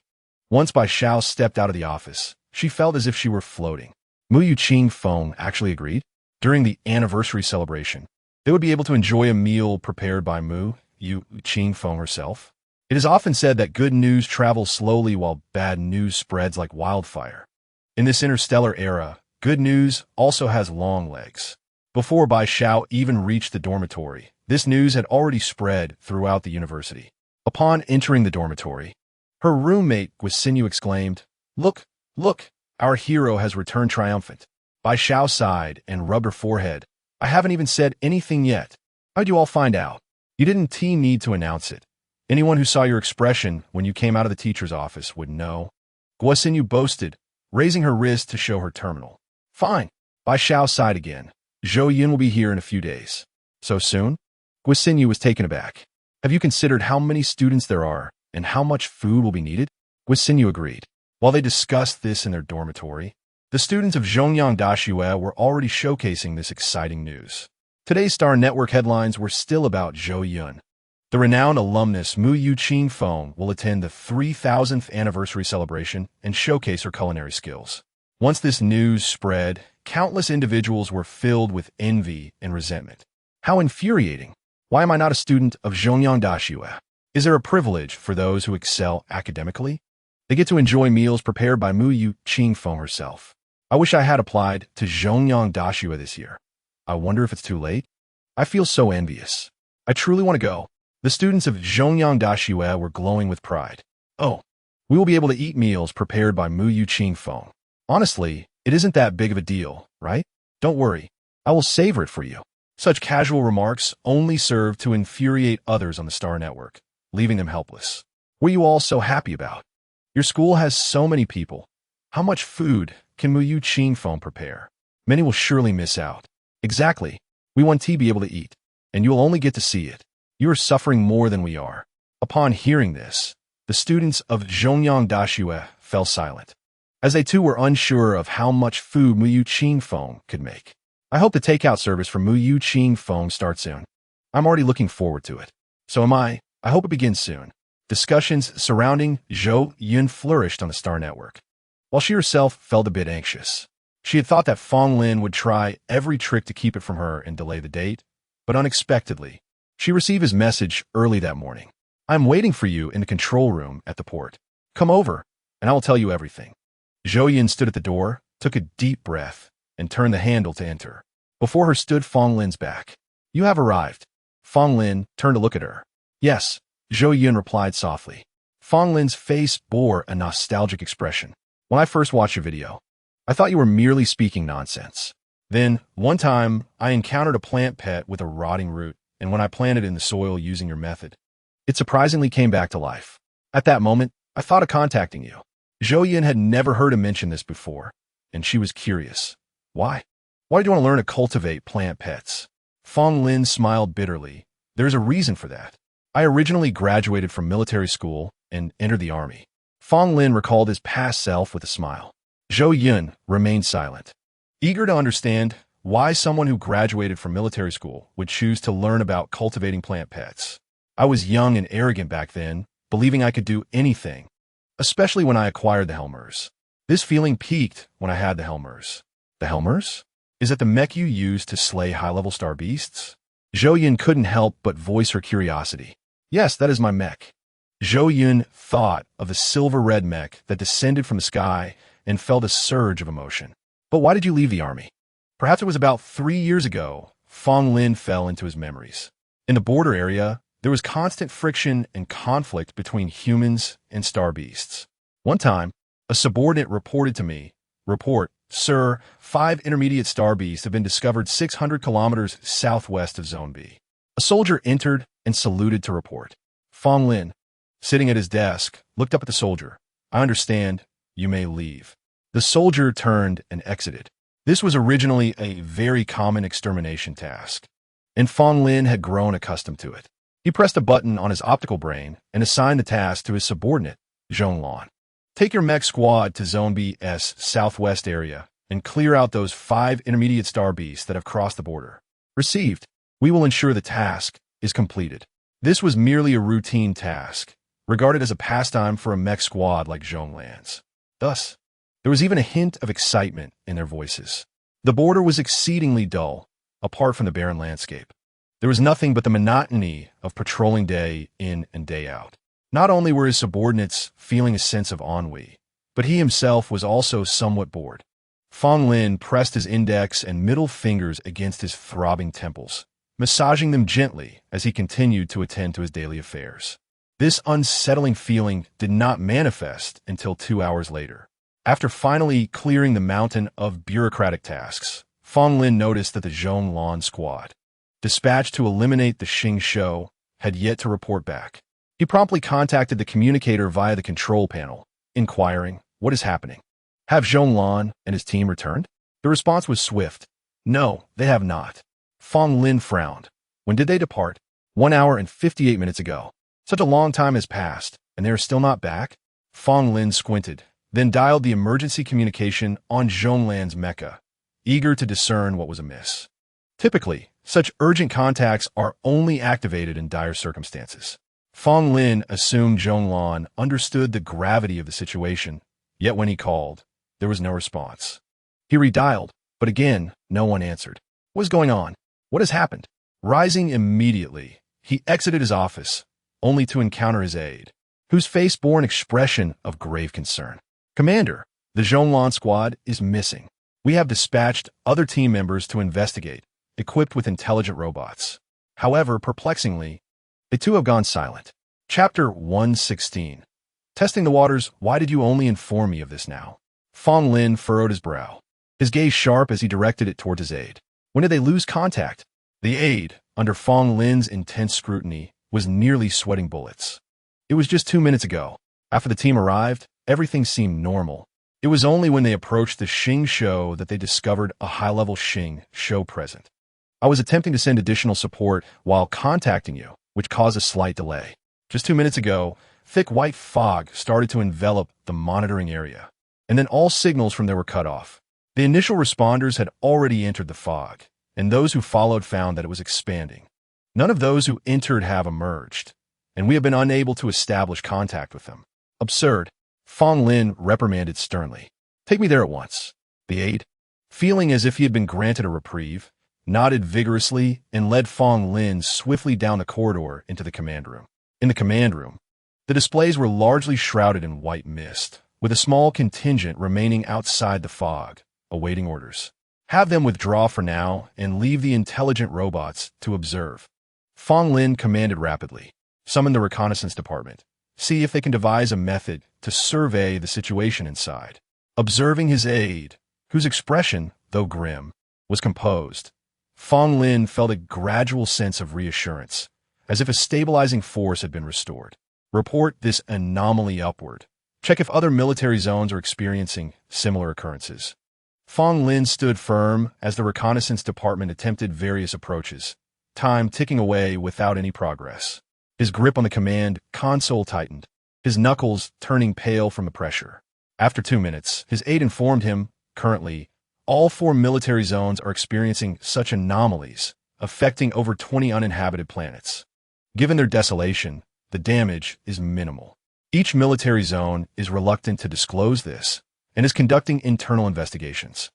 Once Bai Xiao stepped out of the office, she felt as if she were floating. Mu Yuqing Feng actually agreed? During the anniversary celebration, they would be able to enjoy a meal prepared by Yu Qingfeng herself. It is often said that good news travels slowly while bad news spreads like wildfire. In this interstellar era, good news also has long legs. Before Bai Xiao even reached the dormitory, this news had already spread throughout the university. Upon entering the dormitory, her roommate Guisinyu exclaimed, "Look, look, our hero has returned triumphant." Bai Xiao sighed and rubbed her forehead. "I haven't even said anything yet. How'd you all find out? You didn't need to announce it. Anyone who saw your expression when you came out of the teacher's office would know." Guisinyu boasted, raising her wrist to show her terminal. "Fine." Bai Xiao sighed again. "Zhou Yun will be here in a few days." "So soon?" Guisinyu was taken aback. "Have you considered how many students there are and how much food will be needed?" Guisinyu agreed. While they discussed this in their dormitory, the students of Zhongyang-Dashue were already showcasing this exciting news. Today's Star Network headlines were still about Zhou Yun. The renowned alumnus Yu Qingfeng will attend the 3,000th anniversary celebration and showcase her culinary skills. Once this news spread, countless individuals were filled with envy and resentment. How infuriating! Why am I not a student of Zhongyang-Dashue? Is there a privilege for those who excel academically? They get to enjoy meals prepared by Yu Qingfeng herself. I wish I had applied to Zhongyang-Dashue this year. I wonder if it's too late? I feel so envious. I truly want to go. The students of Zhongyang-Dashue were glowing with pride. "Oh, we will be able to eat meals prepared by Yu Qingfeng. Honestly, it isn't that big of a deal, right? Don't worry. I will savor it for you." Such casual remarks only serve to infuriate others on the Star Network, leaving them helpless. What are you all so happy about? Your school has so many people. How much food can Yu Qingfeng prepare? Many will surely miss out. Exactly. We want to be able to eat, and you will only get to see it. You are suffering more than we are. Upon hearing this, the students of Zhongyang-Dashue fell silent, as they too were unsure of how much food Yu Qingfeng could make. I hope the takeout service for Yu Qingfeng starts soon. I'm already looking forward to it. So am I. I hope it begins soon. Discussions surrounding Zhou Yun flourished on the Star Network, while she herself felt a bit anxious. She had thought that Fong Lin would try every trick to keep it from her and delay the date, but unexpectedly, she received his message early that morning. "I'm waiting for you in the control room at the port. Come over, and I will tell you everything." Zhou Yun stood at the door, took a deep breath, and turned the handle to enter. Before her stood Fong Lin's back. "You have arrived." Fong Lin turned to look at her. "Yes," Zhou Yun replied softly. Fong Lin's face bore a nostalgic expression. "When I first watched your video, I thought you were merely speaking nonsense. Then, one time, I encountered a plant pet with a rotting root, and when I planted it in the soil using your method, it surprisingly came back to life. At that moment, I thought of contacting you." Zhou Yun had never heard him mention this before, and she was curious. "Why? Why did you want to learn to cultivate plant pets?" Fong Lin smiled bitterly. "There's a reason for that. I originally graduated from military school and entered the army." Fong Lin recalled his past self with a smile. Zhou Yun remained silent, eager to understand why someone who graduated from military school would choose to learn about cultivating plant pets. "I was young and arrogant back then, believing I could do anything, especially when I acquired the Helmers. This feeling peaked when I had the Helmers." "The Helmers? Is that the mech you use to slay high-level star beasts?" Zhou Yun couldn't help but voice her curiosity. "Yes, that is my mech." Zhou Yun thought of the silver-red mech that descended from the sky and felt a surge of emotion. "But why did you leave the army?" "Perhaps it was about 3 years ago." Fong Lin fell into his memories. In the border area, there was constant friction and conflict between humans and star beasts. One time, a subordinate reported to me, "Sir, 5 intermediate star beasts have been discovered 600 kilometers southwest of Zone B." A soldier entered and saluted to report. Fong Lin, sitting at his desk, looked up at the soldier. "I understand. You may leave." The soldier turned and exited. This was originally a very common extermination task, and Fong Lin had grown accustomed to it. He pressed a button on his optical brain and assigned the task to his subordinate, Zhong Lan. "Take your mech squad to Zone B's southwest area and clear out those 5 intermediate star beasts that have crossed the border." "Received. We will ensure the task is completed." This was merely a routine task, regarded as a pastime for a mech squad like Zhong Lan's. Thus, there was even a hint of excitement in their voices. The border was exceedingly dull, apart from the barren landscape. There was nothing but the monotony of patrolling day in and day out. Not only were his subordinates feeling a sense of ennui, but he himself was also somewhat bored. Fong Lin pressed his index and middle fingers against his throbbing temples, massaging them gently as he continued to attend to his daily affairs. This unsettling feeling did not manifest until 2 hours later. After finally clearing the mountain of bureaucratic tasks, Fong Lin noticed that the Zhou Yun squad, dispatched to eliminate the Xing Shou, had yet to report back. He promptly contacted the communicator via the control panel, inquiring, "What is happening? Have Zhou Yun and his team returned?" The response was swift. "No, they have not." Fong Lin frowned. "When did they depart?" 1 hour and 58 minutes ago. Such a long time has passed, and they are still not back? Fong Lin squinted, then dialed the emergency communication on Zhonglan's Mecca, eager to discern what was amiss. Typically, such urgent contacts are only activated in dire circumstances. Fong Lin assumed Zhonglan understood the gravity of the situation, yet when he called, there was no response. He redialed, but again, no one answered. What is going on? What has happened? Rising immediately, he exited his office, only to encounter his aide, whose face bore an expression of grave concern. "Commander, the Zhou Yun squad is missing. We have dispatched other team members to investigate, equipped with intelligent robots. However, perplexingly, they too have gone silent." Chapter 116. Testing the waters, why did you only inform me of this now? Fong Lin furrowed his brow, his gaze sharp as he directed it toward his aide. When did they lose contact? The aide, under Fong Lin's intense scrutiny, was nearly sweating bullets. It was just 2 minutes ago. After the team arrived, everything seemed normal. It was only when they approached the Xing Shou that they discovered a high-level Xing Shou present. I was attempting to send additional support while contacting you, which caused a slight delay. Just 2 minutes ago, thick white fog started to envelop the monitoring area, and then all signals from there were cut off. The initial responders had already entered the fog, and those who followed found that it was expanding. None of those who entered have emerged, and we have been unable to establish contact with them. Absurd, Fong Lin reprimanded sternly. Take me there at once. The aide, feeling as if he had been granted a reprieve, nodded vigorously and led Fong Lin swiftly down the corridor into the command room. In the command room, the displays were largely shrouded in white mist, with a small contingent remaining outside the fog, awaiting orders. Have them withdraw for now and leave the intelligent robots to observe. Fong Lin commanded rapidly. Summon the reconnaissance department. See if they can devise a method to survey the situation inside. Observing his aide, whose expression, though grim, was composed, Fong Lin felt a gradual sense of reassurance, as if a stabilizing force had been restored. Report this anomaly upward. Check if other military zones are experiencing similar occurrences. Fong Lin stood firm as the reconnaissance department attempted various approaches, time ticking away without any progress. His grip on the command console tightened, his knuckles turning pale from the pressure. After 2 minutes, his aide informed him, currently, all 4 military zones are experiencing such anomalies, affecting over 20 uninhabited planets. Given their desolation, the damage is minimal. Each military zone is reluctant to disclose this and is conducting internal investigations.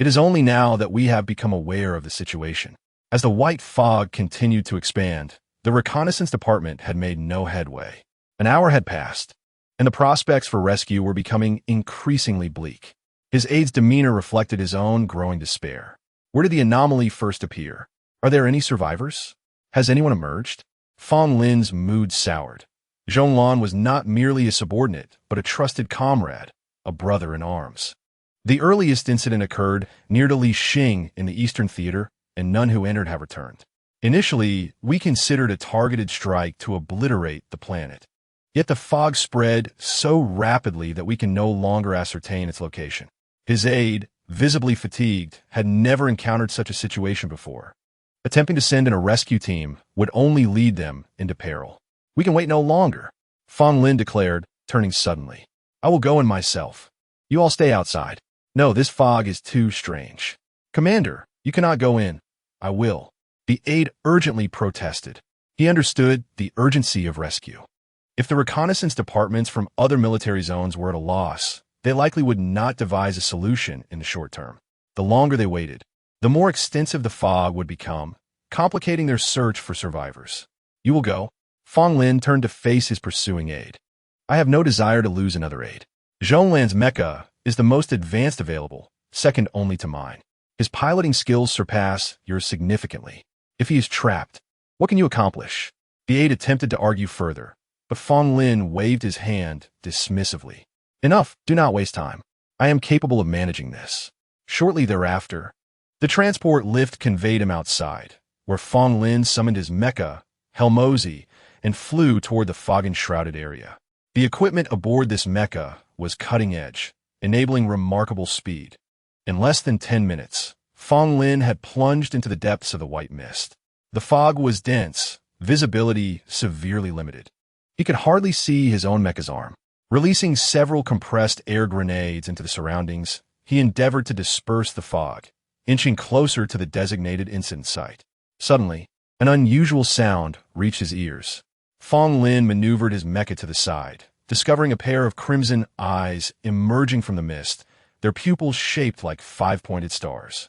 It is only now that we have become aware of the situation. As the white fog continued to expand, the reconnaissance department had made no headway. An hour had passed, and the prospects for rescue were becoming increasingly bleak. His aide's demeanor reflected his own growing despair. Where did the anomaly first appear? Are there any survivors? Has anyone emerged? Fong Lin's mood soured. Zhou Yun was not merely a subordinate, but a trusted comrade, a brother in arms. The earliest incident occurred near to Li Xing in the Eastern Theater, and none who entered have returned. Initially, we considered a targeted strike to obliterate the planet. Yet the fog spread so rapidly that we can no longer ascertain its location. His aide, visibly fatigued, had never encountered such a situation before. Attempting to send in a rescue team would only lead them into peril. We can wait no longer, Fong Lin declared, turning suddenly. I will go in myself. You all stay outside. No, this fog is too strange. Commander, you cannot go in. I will. The aide urgently protested. He understood the urgency of rescue. If the reconnaissance departments from other military zones were at a loss, they likely would not devise a solution in the short term. The longer they waited, the more extensive the fog would become, complicating their search for survivors. You will go. Fong Lin turned to face his pursuing aide. I have no desire to lose another aide. Zhonglan's mecha is the most advanced available, second only to mine. His piloting skills surpass yours significantly. If he is trapped, what can you accomplish? The aide attempted to argue further, but Fong Lin waved his hand dismissively. Enough, do not waste time. I am capable of managing this. Shortly thereafter, the transport lift conveyed him outside, where Fong Lin summoned his mecha, Helmozy, and flew toward the fog-enshrouded area. The equipment aboard this mecha was cutting-edge, enabling remarkable speed. In less than 10 minutes, Fong Lin had plunged into the depths of the white mist. The fog was dense, visibility severely limited. He could hardly see his own mecha's arm. Releasing several compressed air grenades into the surroundings, he endeavored to disperse the fog, inching closer to the designated incident site. Suddenly, an unusual sound reached his ears. Fong Lin maneuvered his mecha to the side, discovering a pair of crimson eyes emerging from the mist, their pupils shaped like five-pointed stars.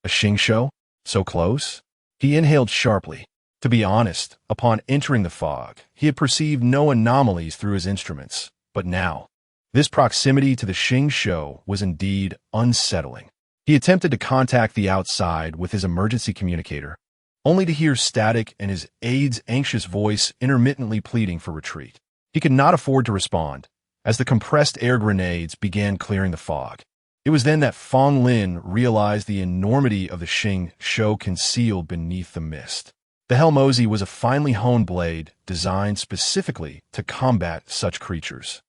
A Xingqiu? So close? He inhaled sharply. To be honest, upon entering the fog, he had perceived no anomalies through his instruments. But now, this proximity to the Xingqiu was indeed unsettling. He attempted to contact the outside with his emergency communicator, only to hear static and his aide's anxious voice intermittently pleading for retreat. He could not afford to respond, as the compressed air grenades began clearing the fog. It was then that Fong Lin realized the enormity of the Xingqiu concealed beneath the mist. The Helmozy was a finely honed blade designed specifically to combat such creatures.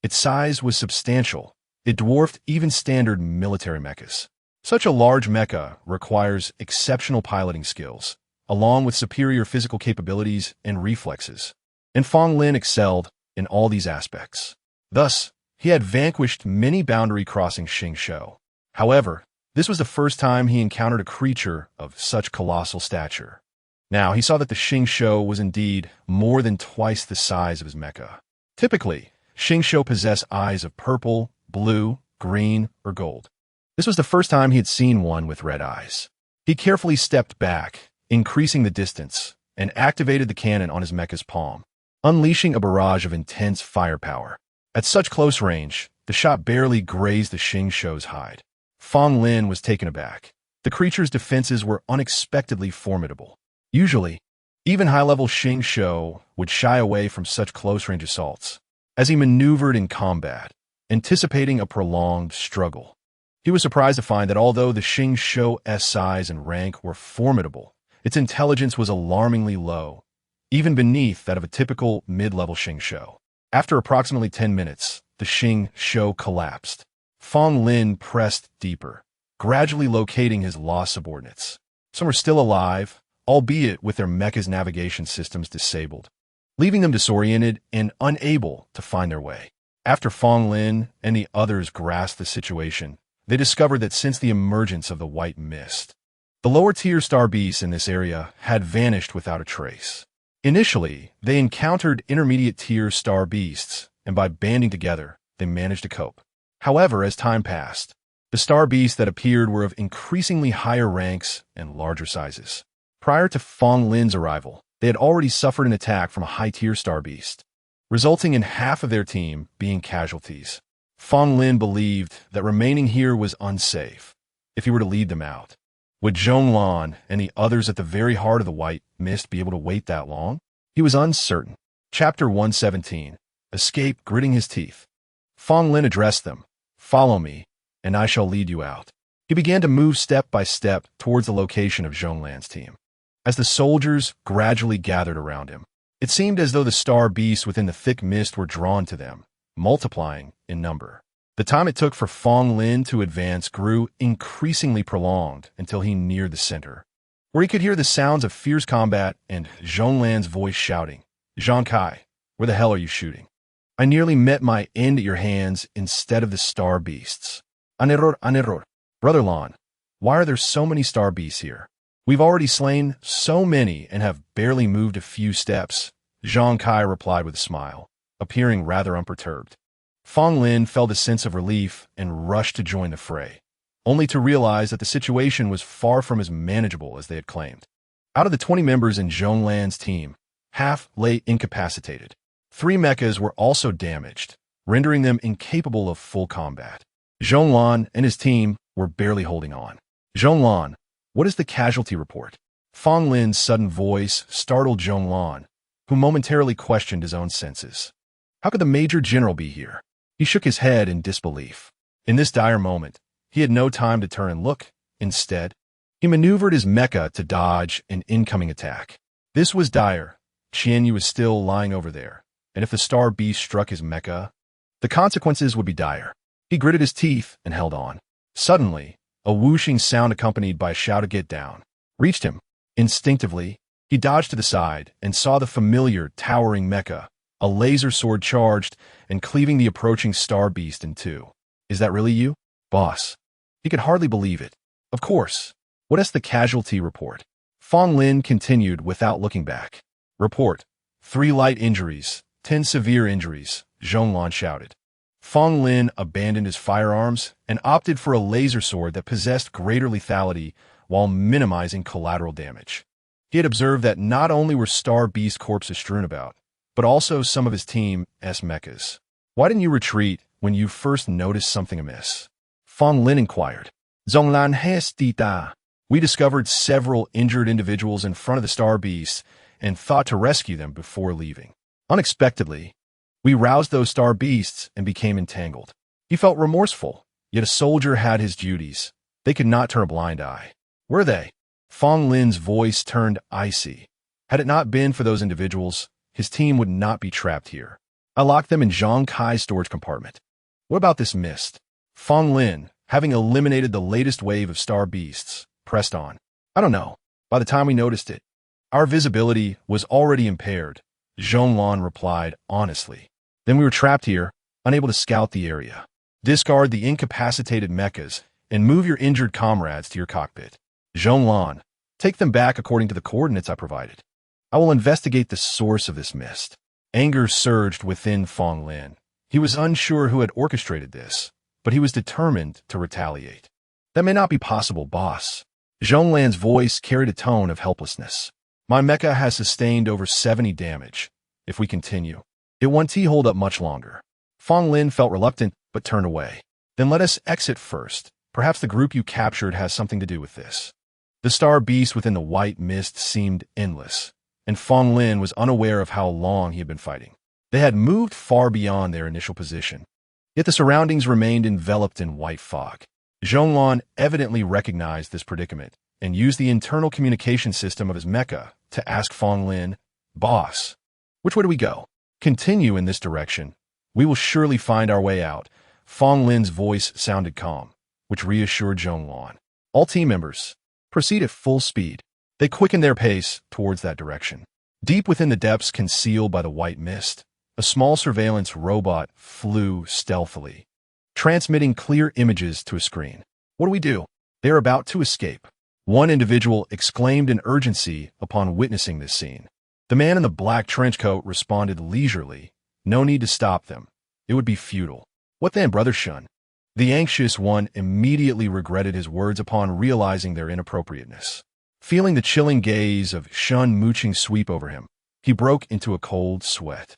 Its size was substantial. It dwarfed even standard military mechas. Such a large mecha requires exceptional piloting skills, along with superior physical capabilities and reflexes. And Fong Lin excelled in all these aspects. Thus, he had vanquished many boundary-crossing Xingqiu. However, this was the first time he encountered a creature of such colossal stature. Now, he saw that the Xingqiu was indeed more than twice the size of his mecha. Typically, Xingqiu possess eyes of purple, blue, green, or gold. This was the first time he had seen one with red eyes. He carefully stepped back, increasing the distance, and activated the cannon on his mecha's palm, unleashing a barrage of intense firepower. At such close range, the shot barely grazed the Xingqiu's hide. Fong Lin was taken aback. The creature's defenses were unexpectedly formidable. Usually, even high-level Xingqiu would shy away from such close-range assaults. As he maneuvered in combat, anticipating a prolonged struggle, he was surprised to find that although the Xingqiu's size and rank were formidable, its intelligence was alarmingly low, even beneath that of a typical mid-level Xingqiu. After approximately 10 minutes, the Xingqiu collapsed. Fong Lin pressed deeper, gradually locating his lost subordinates. Some were still alive, albeit with their mecha's navigation systems disabled, leaving them disoriented and unable to find their way. After Fong Lin and the others grasped the situation, they discovered that since the emergence of the white mist, the lower-tier star beasts in this area had vanished without a trace. Initially, they encountered intermediate-tier star beasts, and by banding together, they managed to cope. However, as time passed, the star beasts that appeared were of increasingly higher ranks and larger sizes. Prior to Fong Lin's arrival, they had already suffered an attack from a high-tier star beast, resulting in half of their team being casualties. Fong Lin believed that remaining here was unsafe if he were to lead them out. Would Zhonglan and the others at the very heart of the white mist be able to wait that long? He was uncertain. Chapter 117. Escape gritting his teeth. Fong Lin addressed them. Follow me, and I shall lead you out. He began to move step by step towards the location of Zhonglan's team. As the soldiers gradually gathered around him, it seemed as though the star beasts within the thick mist were drawn to them, multiplying in number. The time it took for Fong Lin to advance grew increasingly prolonged until he neared the center, where he could hear the sounds of fierce combat and Zhonglan's voice shouting, "Zhang Kai, where the hell are you shooting? I nearly met my end at your hands instead of the star beasts. An error. Brother Lan, why are there so many star beasts here? We've already slain so many and have barely moved a few steps." Zhang Kai replied with a smile, appearing rather unperturbed. Fong Lin felt a sense of relief and rushed to join the fray. only to realize that the situation was far from as manageable as they had claimed. Out of the 20 members in Zhou Yun's team, half lay incapacitated. 3 mechas were also damaged, rendering them incapable of full combat. Zhou Yun and his team were barely holding on. Zhou Yun, what is the casualty report? Fang Lin's sudden voice startled Zhou Yun, who momentarily questioned his own senses. How could the Major General be here? He shook his head in disbelief. In this dire moment, he had no time to turn and look. Instead, he maneuvered his mecha to dodge an incoming attack. This was dire. Qianyu was still lying over there, and if the star beast struck his mecha, the consequences would be dire. He gritted his teeth and held on. Suddenly, a whooshing sound accompanied by a shout of "Get down!" reached him. Instinctively, he dodged to the side and saw the familiar, towering mecha, a laser sword charged and cleaving the approaching star beast in two. Is that really you, boss? He could hardly believe it. Of course. What is the casualty report? Fang Lin continued without looking back. Report. 3 light injuries, 10 severe injuries, Zhou Yun shouted. Fang Lin abandoned his firearms and opted for a laser sword that possessed greater lethality while minimizing collateral damage. He had observed that not only were Star Beast corpses strewn about, but also some of his team's mechas. Why didn't you retreat when you first noticed something amiss? Fang Lin inquired. Zhonglan has dita. We discovered several injured individuals in front of the Star Beasts and thought to rescue them before leaving. Unexpectedly, we roused those Star Beasts and became entangled. He felt remorseful, yet a soldier had his duties. They could not turn a blind eye. Were they? Fang Lin's voice turned icy. Had it not been for those individuals, his team would not be trapped here. I locked them in Zhang Kai's storage compartment. What about this mist? Fang Lin, having eliminated the latest wave of Star Beasts, pressed on. I don't know. By the time we noticed it, our visibility was already impaired, Zhou Yun replied honestly. Then we were trapped here, unable to scout the area. Discard the incapacitated mechas and move your injured comrades to your cockpit. Zhou Yun, take them back according to the coordinates I provided. I will investigate the source of this mist. Anger surged within Fang Lin. He was unsure who had orchestrated this, but he was determined to retaliate. That may not be possible, boss. Zhou Yun's voice carried a tone of helplessness. My mecha has sustained over 70 damage. If we continue, it won't hold up much longer. Fang Lin felt reluctant, but turned away. Then let us exit first. Perhaps the group you captured has something to do with this. The star beast within the white mist seemed endless, and Fang Lin was unaware of how long he had been fighting. They had moved far beyond their initial position, yet the surroundings remained enveloped in white fog. Zhou Yun evidently recognized this predicament and used the internal communication system of his mecha to ask Fang Lin, "Boss, which way do we go?" "Continue in this direction. We will surely find our way out." Fang Lin's voice sounded calm, which reassured Zhou Yun. All team members, proceed at full speed. They quickened their pace towards that direction. Deep within the depths concealed by the white mist, a small surveillance robot flew stealthily, transmitting clear images to a screen. What do we do? They are about to escape. One individual exclaimed in urgency upon witnessing this scene. The man in the black trench coat responded leisurely. No need to stop them. It would be futile. What then, Brother Shun? The anxious one immediately regretted his words upon realizing their inappropriateness. Feeling the chilling gaze of Shun Mooching sweep over him, he broke into a cold sweat.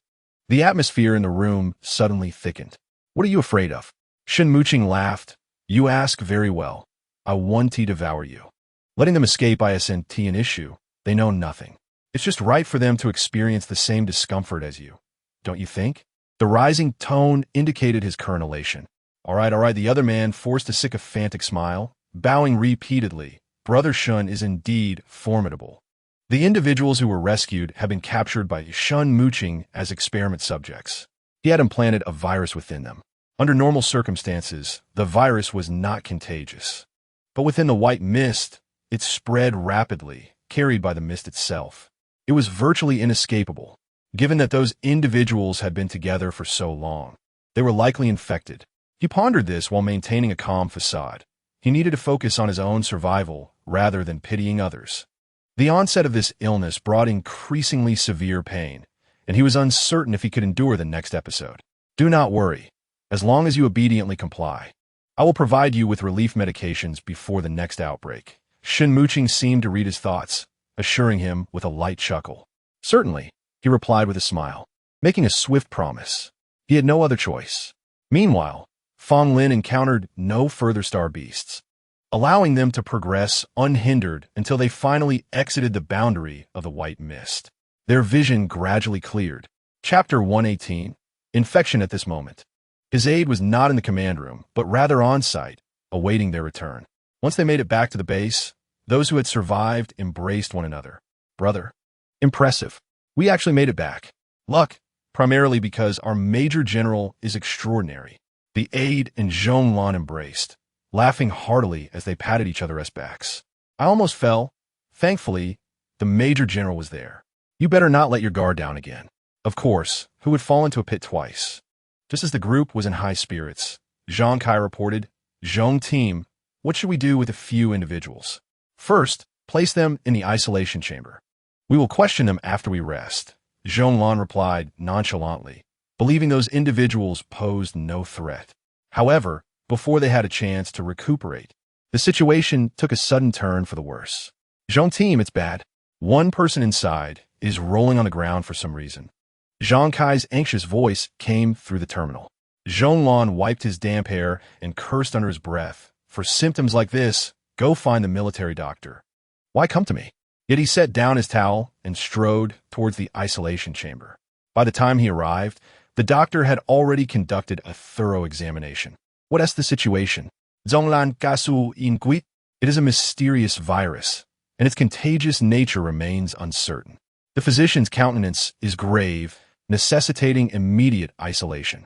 The atmosphere in the room suddenly thickened. What are you afraid of? Shun Mooching laughed. You ask very well. I want to devour you. Letting them escape isn't an issue. They know nothing. It's just right for them to experience the same discomfort as you. Don't you think? The rising tone indicated his current elation. All right, the other man forced a sycophantic smile, bowing repeatedly. Brother Shun is indeed formidable. The individuals who were rescued had been captured by Shun Mooching as experiment subjects. He had implanted a virus within them. Under normal circumstances, the virus was not contagious. But within the white mist, it spread rapidly, carried by the mist itself. It was virtually inescapable, given that those individuals had been together for so long. They were likely infected. He pondered this while maintaining a calm facade. He needed to focus on his own survival rather than pitying others. The onset of this illness brought increasingly severe pain, and he was uncertain if he could endure the next episode. Do not worry, as long as you obediently comply. I will provide you with relief medications before the next outbreak. Shen Muqing seemed to read his thoughts, assuring him with a light chuckle. Certainly, he replied with a smile, making a swift promise. He had no other choice. Meanwhile, Fong Lin encountered no further star beasts, allowing them to progress unhindered until they finally exited the boundary of the white mist. Their vision gradually cleared. Chapter 118. Infection at this moment. His aide was not in the command room, but rather on-site, awaiting their return. Once they made it back to the base, those who had survived embraced one another. Brother. Impressive. We actually made it back. Luck, primarily because our Major General is extraordinary. The aide and Zhou Yun embraced, laughing heartily as they patted each other's backs. I almost fell. Thankfully, the Major General was there. You better not let your guard down again. Of course, who would fall into a pit twice? Just as the group was in high spirits, Zhang Kai reported, Zhong team, what should we do with a few individuals? First, place them in the isolation chamber. We will question them after we rest. Zhong Lan replied nonchalantly, believing those individuals posed no threat. However, before they had a chance to recuperate, the situation took a sudden turn for the worse. Zhong team, it's bad. One person inside is rolling on the ground for some reason. Zhang Kai's anxious voice came through the terminal. Zhong Lan wiped his damp hair and cursed under his breath. For symptoms like this, go find the military doctor. Why come to me? Yet he set down his towel and strode towards the isolation chamber. By the time he arrived, the doctor had already conducted a thorough examination. What is the situation? Zhonglan Gasu Inguit. It is a mysterious virus, and its contagious nature remains uncertain. The physician's countenance is grave, necessitating immediate isolation.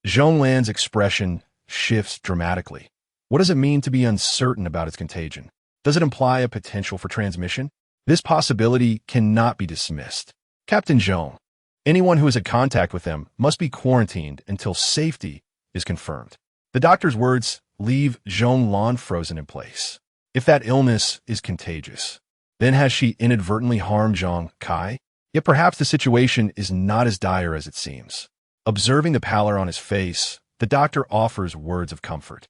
Zhong Lan's expression shifts dramatically. What does it mean to be uncertain about its contagion? Does it imply a potential for transmission? This possibility cannot be dismissed. Captain Zhong, anyone who is in contact with them must be quarantined until safety is confirmed. The doctor's words leave Zhong Lan frozen in place. If that illness is contagious, then has she inadvertently harmed Zhang Kai? Yet perhaps the situation is not as dire as it seems. Observing the pallor on his face, the doctor offers words of comfort.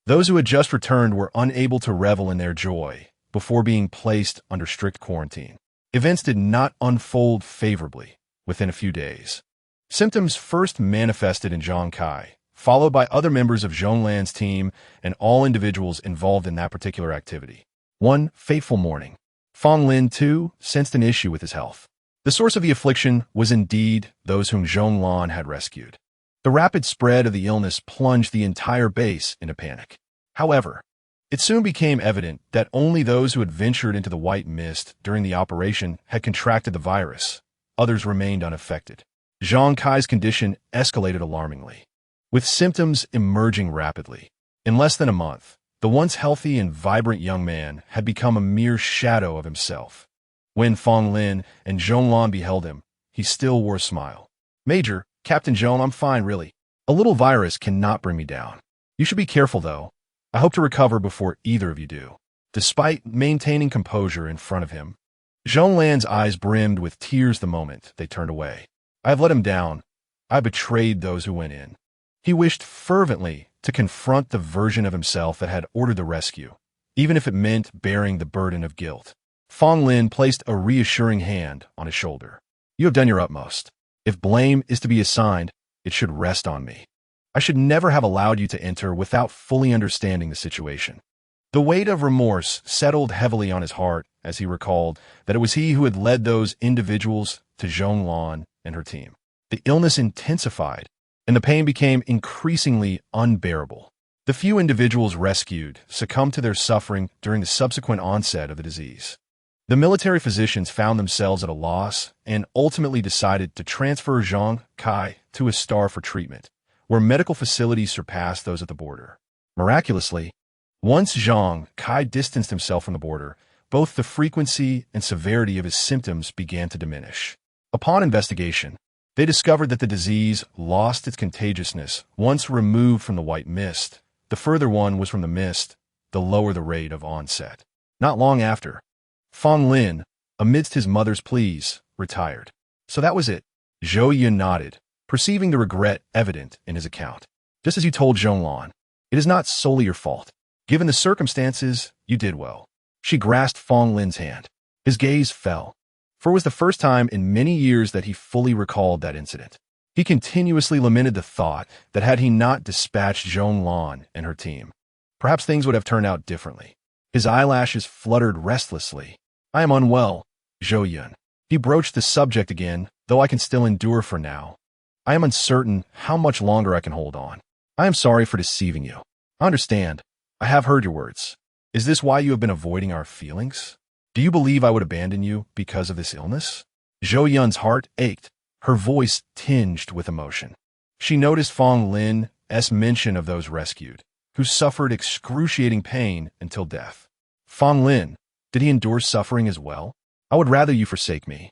Those who had just returned were unable to revel in their joy before being placed under strict quarantine. Events did not unfold favorably within a few days. Symptoms first manifested in Zhang Kai, followed by other members of Zhong Lan's team and all individuals involved in that particular activity. One fateful morning, Fong Lin, too, sensed an issue with his health. The source of the affliction was indeed those whom Zhong Lan had rescued. The rapid spread of the illness plunged the entire base into panic. However, it soon became evident that only those who had ventured into the white mist during the operation had contracted the virus. Others remained unaffected. Zhang Kai's condition escalated alarmingly, with symptoms emerging rapidly. In less than a month, the once healthy and vibrant young man had become a mere shadow of himself. When Fong Lin and Zhong Lan beheld him, he still wore a smile. Major, Captain Zhong, I'm fine, really. A little virus cannot bring me down. You should be careful, though. I hope to recover before either of you do. Despite maintaining composure in front of him, Zhong Lan's eyes brimmed with tears the moment they turned away. I have let him down. I betrayed those who went in. He wished fervently to confront the version of himself that had ordered the rescue, even if it meant bearing the burden of guilt. Fong Lin placed a reassuring hand on his shoulder. You have done your utmost. If blame is to be assigned, it should rest on me. I should never have allowed you to enter without fully understanding the situation. The weight of remorse settled heavily on his heart as he recalled that it was he who had led those individuals to Zhong Lan and her team. The illness intensified, and the pain became increasingly unbearable. The few individuals rescued succumbed to their suffering during the subsequent onset of the disease. The military physicians found themselves at a loss and ultimately decided to transfer Zhang Kai to a star for treatment, where medical facilities surpassed those at the border. Miraculously, once Zhang Kai distanced himself from the border, both the frequency and severity of his symptoms began to diminish. Upon investigation, they discovered that the disease lost its contagiousness once removed from the white mist. The further one was from the mist, the lower the rate of onset. Not long after, Fong Lin, amidst his mother's pleas, retired. So that was it. Zhou Yun nodded, perceiving the regret evident in his account. Just as you told Zhong Lan. It is not solely your fault. Given the circumstances, you did well. She grasped Fong Lin's hand. His gaze fell, for it was the first time in many years that he fully recalled that incident. He continuously lamented the thought that had he not dispatched Zhou Yun and her team, perhaps things would have turned out differently. His eyelashes fluttered restlessly. I am unwell, Zhou Yun. He broached the subject again, though I can still endure for now. I am uncertain how much longer I can hold on. I am sorry for deceiving you. I understand. I have heard your words. Is this why you have been avoiding our feelings? Do you believe I would abandon you because of this illness? Zhou Yun's heart ached, her voice tinged with emotion. She noticed Fong Lin's mention of those rescued, who suffered excruciating pain until death. Fong Lin, did he endure suffering as well? I would rather you forsake me,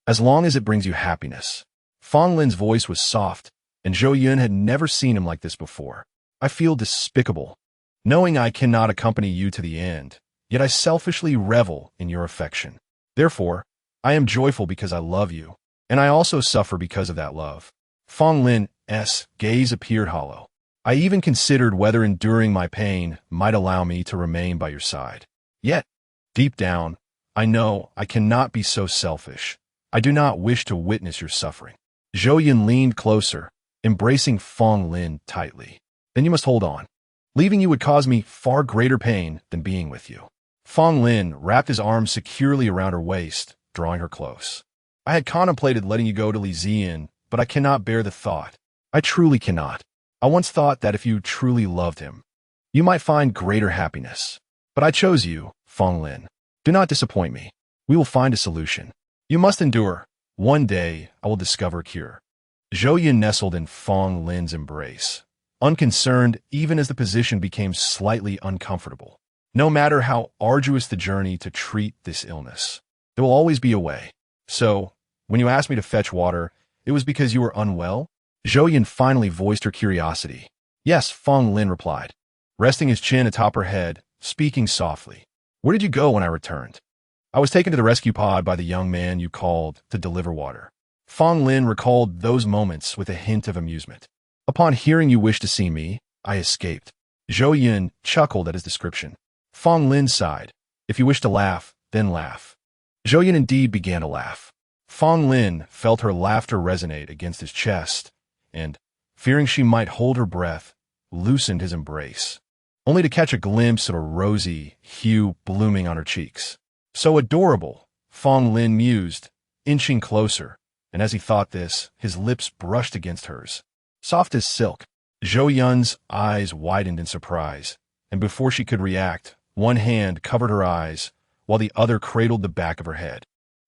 as long as it brings you happiness. Fong Lin's voice was soft, and Zhou Yun had never seen him like this before. I feel despicable, knowing I cannot accompany you to the end, yet I selfishly revel in your affection. Therefore, I am joyful because I love you, and I also suffer because of that love. Fong Lin's gaze appeared hollow. I even considered whether enduring my pain might allow me to remain by your side. Yet, deep down, I know I cannot be so selfish. I do not wish to witness your suffering. Zhou Yun leaned closer, embracing Fong Lin tightly. Then you must hold on. Leaving you would cause me far greater pain than being with you. Fong Lin wrapped his arms securely around her waist, drawing her close. I had contemplated letting you go to Lizian, but I cannot bear the thought. I truly cannot. I once thought that if you truly loved him, you might find greater happiness. But I chose you, Fong Lin. Do not disappoint me. We will find a solution. You must endure. One day, I will discover a cure. Zhou Yun nestled in Fong Lin's embrace, unconcerned even as the position became slightly uncomfortable. No matter how arduous the journey to treat this illness, there will always be a way. So, when you asked me to fetch water, it was because you were unwell? Zhou Yun finally voiced her curiosity. Yes, Fong Lin replied, resting his chin atop her head, speaking softly. Where did you go when I returned? I was taken to the rescue pod by the young man you called to deliver water. Fong Lin recalled those moments with a hint of amusement. Upon hearing you wished to see me, I escaped. Zhou Yun chuckled at his description. Fong Lin sighed. If you wish to laugh, then laugh. Zhou Yun indeed began to laugh. Fong Lin felt her laughter resonate against his chest, and, fearing she might hold her breath, loosened his embrace, only to catch a glimpse of a rosy hue blooming on her cheeks. So adorable, Fong Lin mused, inching closer, and as he thought this, his lips brushed against hers. Soft as silk. Zhou Yun's eyes widened in surprise, and before she could react, one hand covered her eyes, while the other cradled the back of her head,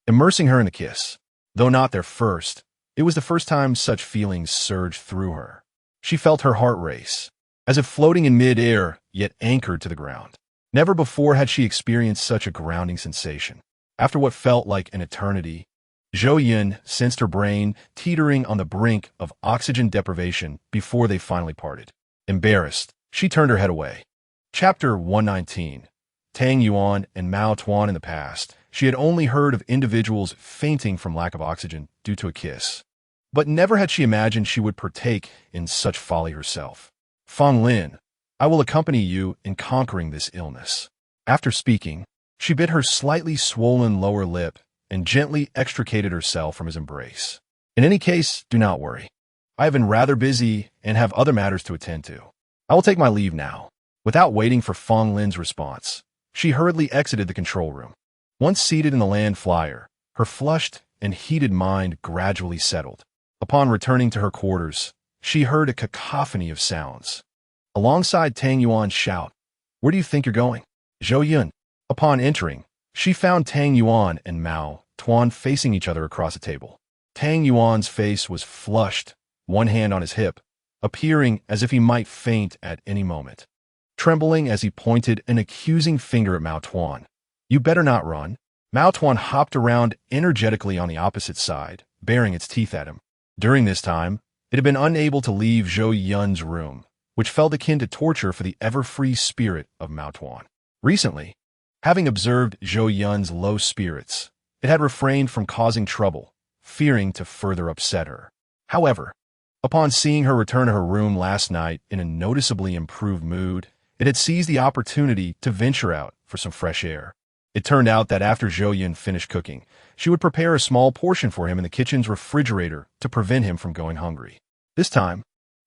immersing her in the kiss. Though not their first, it was the first time such feelings surged through her. She felt her heart race, as if floating in mid-air, yet anchored to the ground. Never before had she experienced such a grounding sensation. After what felt like an eternity, Zhou Yun sensed her brain teetering on the brink of oxygen deprivation before they finally parted. Embarrassed, she turned her head away. Chapter 119. Tang Yuan and Mao Tuan in the past. She had only heard of individuals fainting from lack of oxygen due to a kiss. But never had she imagined she would partake in such folly herself. Fong Lin, I will accompany you in conquering this illness. After speaking, she bit her slightly swollen lower lip and gently extricated herself from his embrace. In any case, do not worry. I have been rather busy and have other matters to attend to. I will take my leave now. Without waiting for Fong Lin's response, she hurriedly exited the control room. Once seated in the land flyer, her flushed and heated mind gradually settled. Upon returning to her quarters, she heard a cacophony of sounds. Alongside Tang Yuan's shout, "Where do you think you're going?" Zhou Yun. Upon entering, she found Tang Yuan and Mao Tuan facing each other across a table. Tang Yuan's face was flushed, one hand on his hip, appearing as if he might faint at any moment. Trembling as he pointed an accusing finger at Mao Tuan. You better not run. Mao Tuan hopped around energetically on the opposite side, baring its teeth at him. During this time, it had been unable to leave Zhou Yun's room, which felt akin to torture for the ever-free spirit of Mao Tuan. Recently, having observed Zhou Yun's low spirits, it had refrained from causing trouble, fearing to further upset her. However, Upon seeing her return to her room last night in a noticeably improved mood, it had seized the opportunity to venture out for some fresh air. It turned out that after Zhou Yun finished cooking, she would prepare a small portion for him in the kitchen's refrigerator to prevent him from going hungry. This time,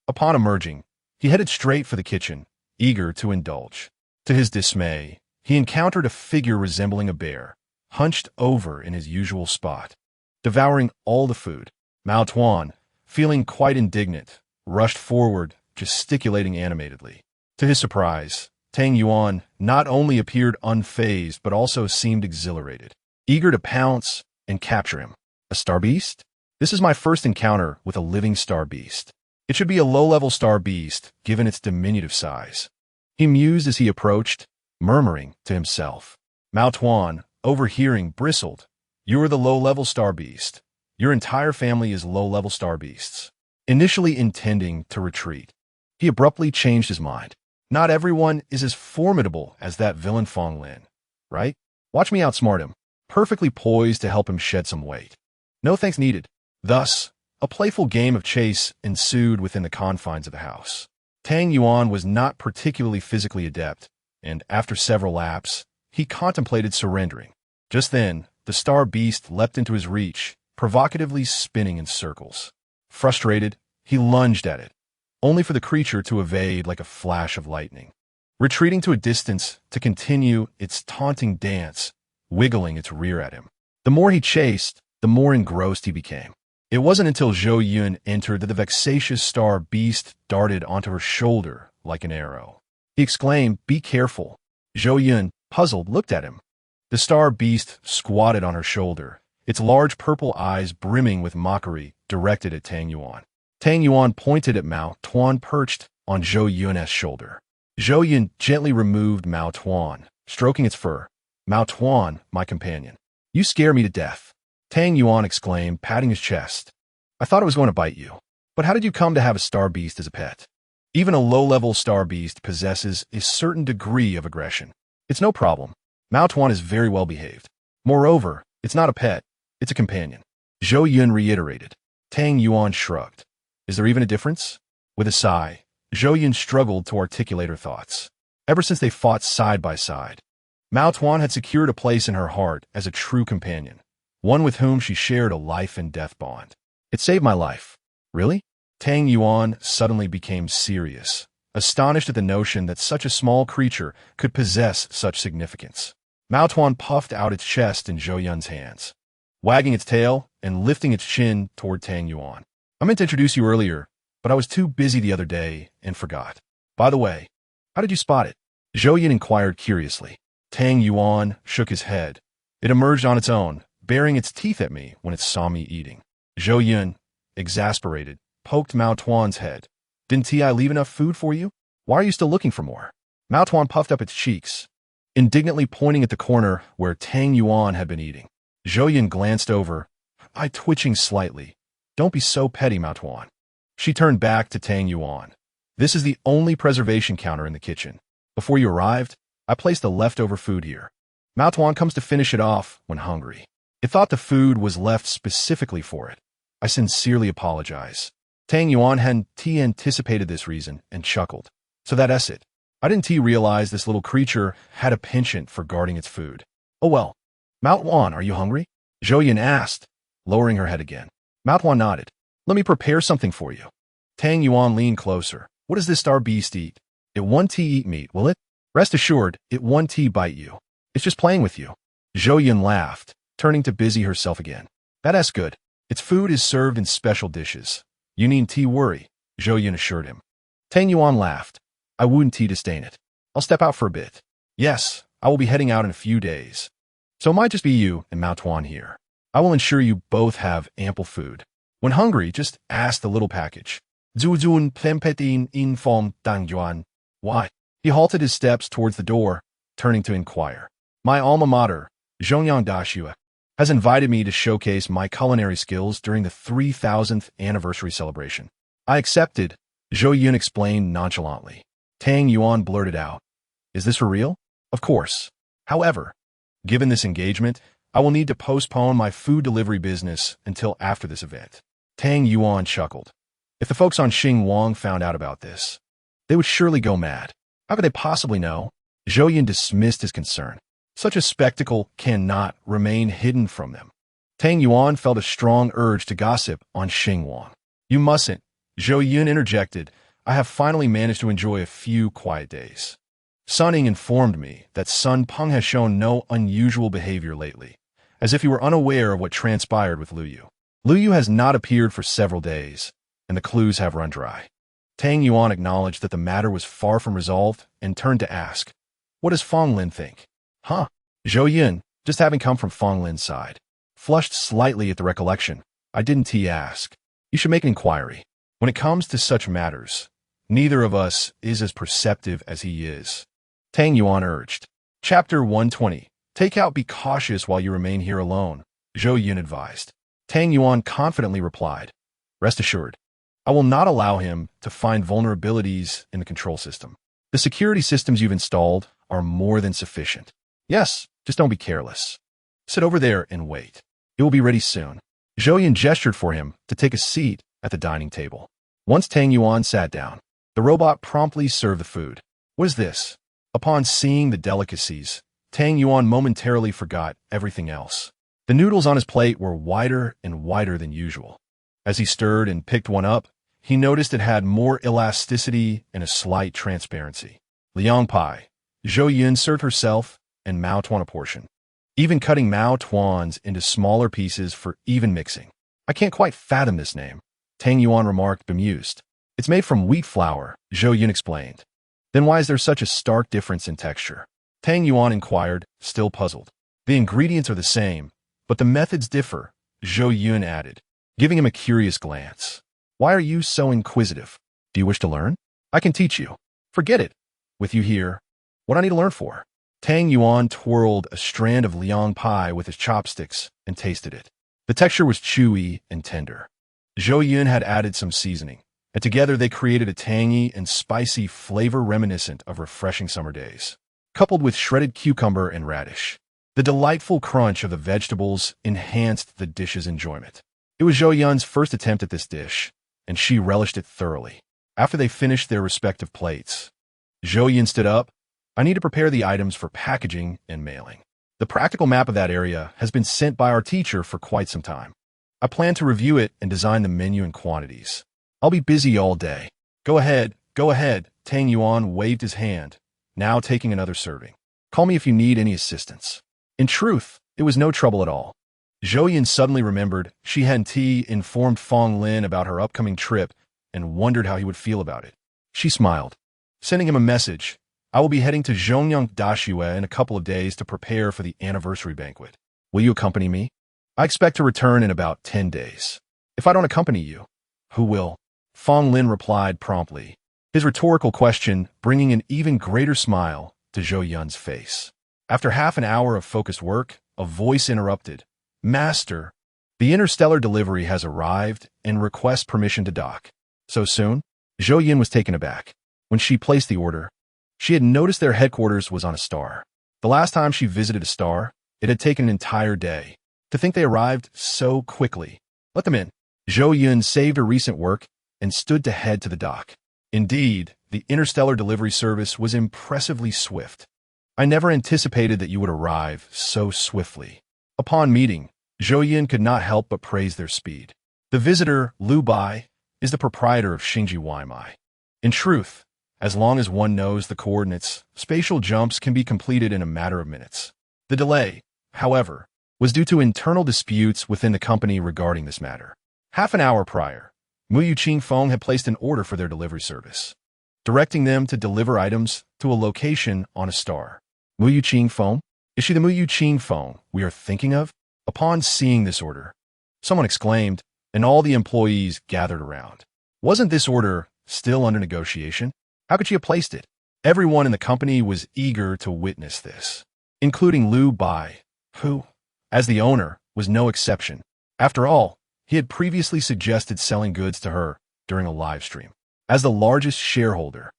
upon emerging, he headed straight for the kitchen, eager to indulge. To his dismay, he encountered a figure resembling a bear, hunched over in his usual spot, devouring all the food. Mao Tuan, feeling quite indignant, rushed forward, gesticulating animatedly. To his surprise, Tang Yuan not only appeared unfazed but also seemed exhilarated, eager to pounce and capture him. A star beast? This is my first encounter with a living star beast. It should be a low-level star beast, given its diminutive size. He mused as he approached, murmuring to himself. Mao Tuan, overhearing, bristled. You are the low-level star beast. Your entire family is low-level star beasts. Initially intending to retreat, he abruptly changed his mind. Not everyone is as formidable as that villain Fong Lin, right? Watch me outsmart him, perfectly poised to help him shed some weight. No thanks needed. Thus, a playful game of chase ensued within the confines of the house. Tang Yuan was not particularly physically adept, and after several laps, he contemplated surrendering. Just then, the star beast leapt into his reach, provocatively spinning in circles. Frustrated, he lunged at it, only for the creature to evade like a flash of lightning, retreating to a distance to continue its taunting dance, wiggling its rear at him. The more he chased, the more engrossed he became. It wasn't until Zhou Yun entered that the vexatious star beast darted onto her shoulder like an arrow. He exclaimed, "Be careful." Zhou Yun, puzzled, looked at him. The star beast squatted on her shoulder, its large purple eyes brimming with mockery directed at Tang Yuan. Tang Yuan pointed at Mao Tuan perched on Zhou Yun's shoulder. Zhou Yun gently removed Mao Tuan, stroking its fur. "Mao Tuan, my companion. You scare me to death," Tang Yuan exclaimed, patting his chest. "I thought it was going to bite you. But how did you come to have a star beast as a pet?" Even a low-level star beast possesses a certain degree of aggression. It's no problem. Mao Tuan is very well behaved. Moreover, it's not a pet, it's a companion. Zhou Yun reiterated. Tang Yuan shrugged. Is there even a difference? With a sigh, Zhou Yun struggled to articulate her thoughts. Ever since they fought side by side, Mao Tuan had secured a place in her heart as a true companion, one with whom she shared a life and death bond. It saved my life. Really? Tang Yuan suddenly became serious, astonished at the notion that such a small creature could possess such significance. Mao Tuan puffed out its chest in Zhou Yun's hands, wagging its tail and lifting its chin toward Tang Yuan. I meant to introduce you earlier, but I was too busy the other day and forgot. By the way, how did you spot it? Zhou Yun inquired curiously. Tang Yuan shook his head. It emerged on its own, baring its teeth at me when it saw me eating. Zhou Yun, exasperated, poked Mao Tuan's head. Didn't I leave enough food for you? Why are you still looking for more? Mao Tuan puffed up its cheeks, indignantly pointing at the corner where Tang Yuan had been eating. Zhou Yun glanced over, eye twitching slightly. Don't be so petty, Mao Tuan. She turned back to Tang Yuan. This is the only preservation counter in the kitchen. Before you arrived, I placed the leftover food here. Mao Tuan comes to finish it off when hungry. It thought the food was left specifically for it. I sincerely apologize. Tang Yuan hadn't anticipated this reason and chuckled. So that's it. I didn't realize this little creature had a penchant for guarding its food. Oh well. Mao Tuan, are you hungry? Zhou Yun asked, lowering her head again. Mao Tuan nodded. Let me prepare something for you. Tang Yuan leaned closer. What does this star beast eat? It won't eat meat, will it? Rest assured, it won't bite you. It's just playing with you. Zhou Yun laughed, turning to busy herself again. That's good. Its food is served in special dishes. You needn't worry, Zhou Yun assured him. Tang Yuan laughed. I wouldn't disdain it. I'll step out for a bit. Yes, I will be heading out in a few days. So it might just be you and Mao Tuan here. I will ensure you both have ample food. When hungry, just ask the little package. Zhou Yun pempetin in fom Dang Yuan. Why? He halted his steps towards the door, turning to inquire. My alma mater, Zhongyang Dashua, has invited me to showcase my culinary skills during the 3000th anniversary celebration. I accepted, Zhou Yun explained nonchalantly. Tang Yuan blurted out. Is this for real? Of course. However, given this engagement, I will need to postpone my food delivery business until after this event. Tang Yuan chuckled. If the folks on Xinguang found out about this, they would surely go mad. How could they possibly know? Zhou Yun dismissed his concern. Such a spectacle cannot remain hidden from them. Tang Yuan felt a strong urge to gossip on Xinguang. You mustn't, Zhou Yun interjected. I have finally managed to enjoy a few quiet days. Sun Ying informed me that Sun Peng has shown no unusual behavior lately, as if he were unaware of what transpired with Lu Yu. Lu Yu has not appeared for several days, and the clues have run dry. Tang Yuan acknowledged that the matter was far from resolved and turned to ask, what does Fong Lin think? Huh? Zhou Yun, just having come from Fong Lin's side, flushed slightly at the recollection. I didn't ask. You should make an inquiry. When it comes to such matters, neither of us is as perceptive as he is. Tang Yuan urged. Chapter 120. Take out, be cautious while you remain here alone, Zhou Yun advised. Tang Yuan confidently replied, rest assured, I will not allow him to find vulnerabilities in the control system. The security systems you've installed are more than sufficient. Yes, just don't be careless. Sit over there and wait. It will be ready soon. Zhou Yun gestured for him to take a seat at the dining table. Once Tang Yuan sat down, the robot promptly served the food. What is this? Upon seeing the delicacies, Tang Yuan momentarily forgot everything else. The noodles on his plate were wider and wider than usual. As he stirred and picked one up, he noticed it had more elasticity and a slight transparency. Liang Pai, Zhou Yun served herself and Mao Tuan a portion, even cutting Mao Tuan's into smaller pieces for even mixing. I can't quite fathom this name, Tang Yuan remarked, bemused. It's made from wheat flour, Zhou Yun explained. Then why is there such a stark difference in texture? Tang Yuan inquired, still puzzled. The ingredients are the same, but the methods differ, Zhou Yun added, giving him a curious glance. Why are you so inquisitive? Do you wish to learn? I can teach you. Forget it. With you here, what I need to learn for? Tang Yuan twirled a strand of liang pie with his chopsticks and tasted it. The texture was chewy and tender. Zhou Yun had added some seasoning, and together they created a tangy and spicy flavor reminiscent of refreshing summer days. Coupled with shredded cucumber and radish, the delightful crunch of the vegetables enhanced the dish's enjoyment. It was Zhou Yun's first attempt at this dish, and she relished it thoroughly. After they finished their respective plates, Zhou Yun stood up. I need to prepare the items for packaging and mailing. The practical map of that area has been sent by our teacher for quite some time. I plan to review it and design the menu and quantities. I'll be busy all day. Go ahead, Tang Yuan waved his hand, now taking another serving. Call me if you need any assistance. In truth, it was no trouble at all. Zhou Yun suddenly remembered she hadn't informed Fong Lin about her upcoming trip and wondered how he would feel about it. She smiled, sending him a message. I will be heading to Zhongyang Dashue in a couple of days to prepare for the anniversary banquet. Will you accompany me? I expect to return in about 10 days. If I don't accompany you, who will? Fong Lin replied promptly, his rhetorical question bringing an even greater smile to Zhou Yun's face. After half an hour of focused work, a voice interrupted. Master, the interstellar delivery has arrived and requests permission to dock. So soon? Zhou Yun was taken aback. When she placed the order, she had noticed their headquarters was on a star. The last time she visited a star, it had taken an entire day. To think they arrived so quickly. Let them in. Zhou Yun saved her recent work and stood to head to the dock. Indeed, the interstellar delivery service was impressively swift. I never anticipated that you would arrive so swiftly. Upon meeting, Zhou Yun could not help but praise their speed. The visitor, Lu Bai, is the proprietor of Xingji Waimai. In truth, as long as one knows the coordinates, spatial jumps can be completed in a matter of minutes. The delay, however, was due to internal disputes within the company regarding this matter. Half an hour prior, Muyu Qingfeng had placed an order for their delivery service, directing them to deliver items to a location on a star. Muyu Qingfeng? Is she the Muyu Qingfeng we are thinking of? Upon seeing this order, someone exclaimed, and all the employees gathered around. Wasn't this order still under negotiation? How could she have placed it? Everyone in the company was eager to witness this, including Lu Bai, who, as the owner, was no exception. After all, he had previously suggested selling goods to her during a live stream. As the largest shareholder,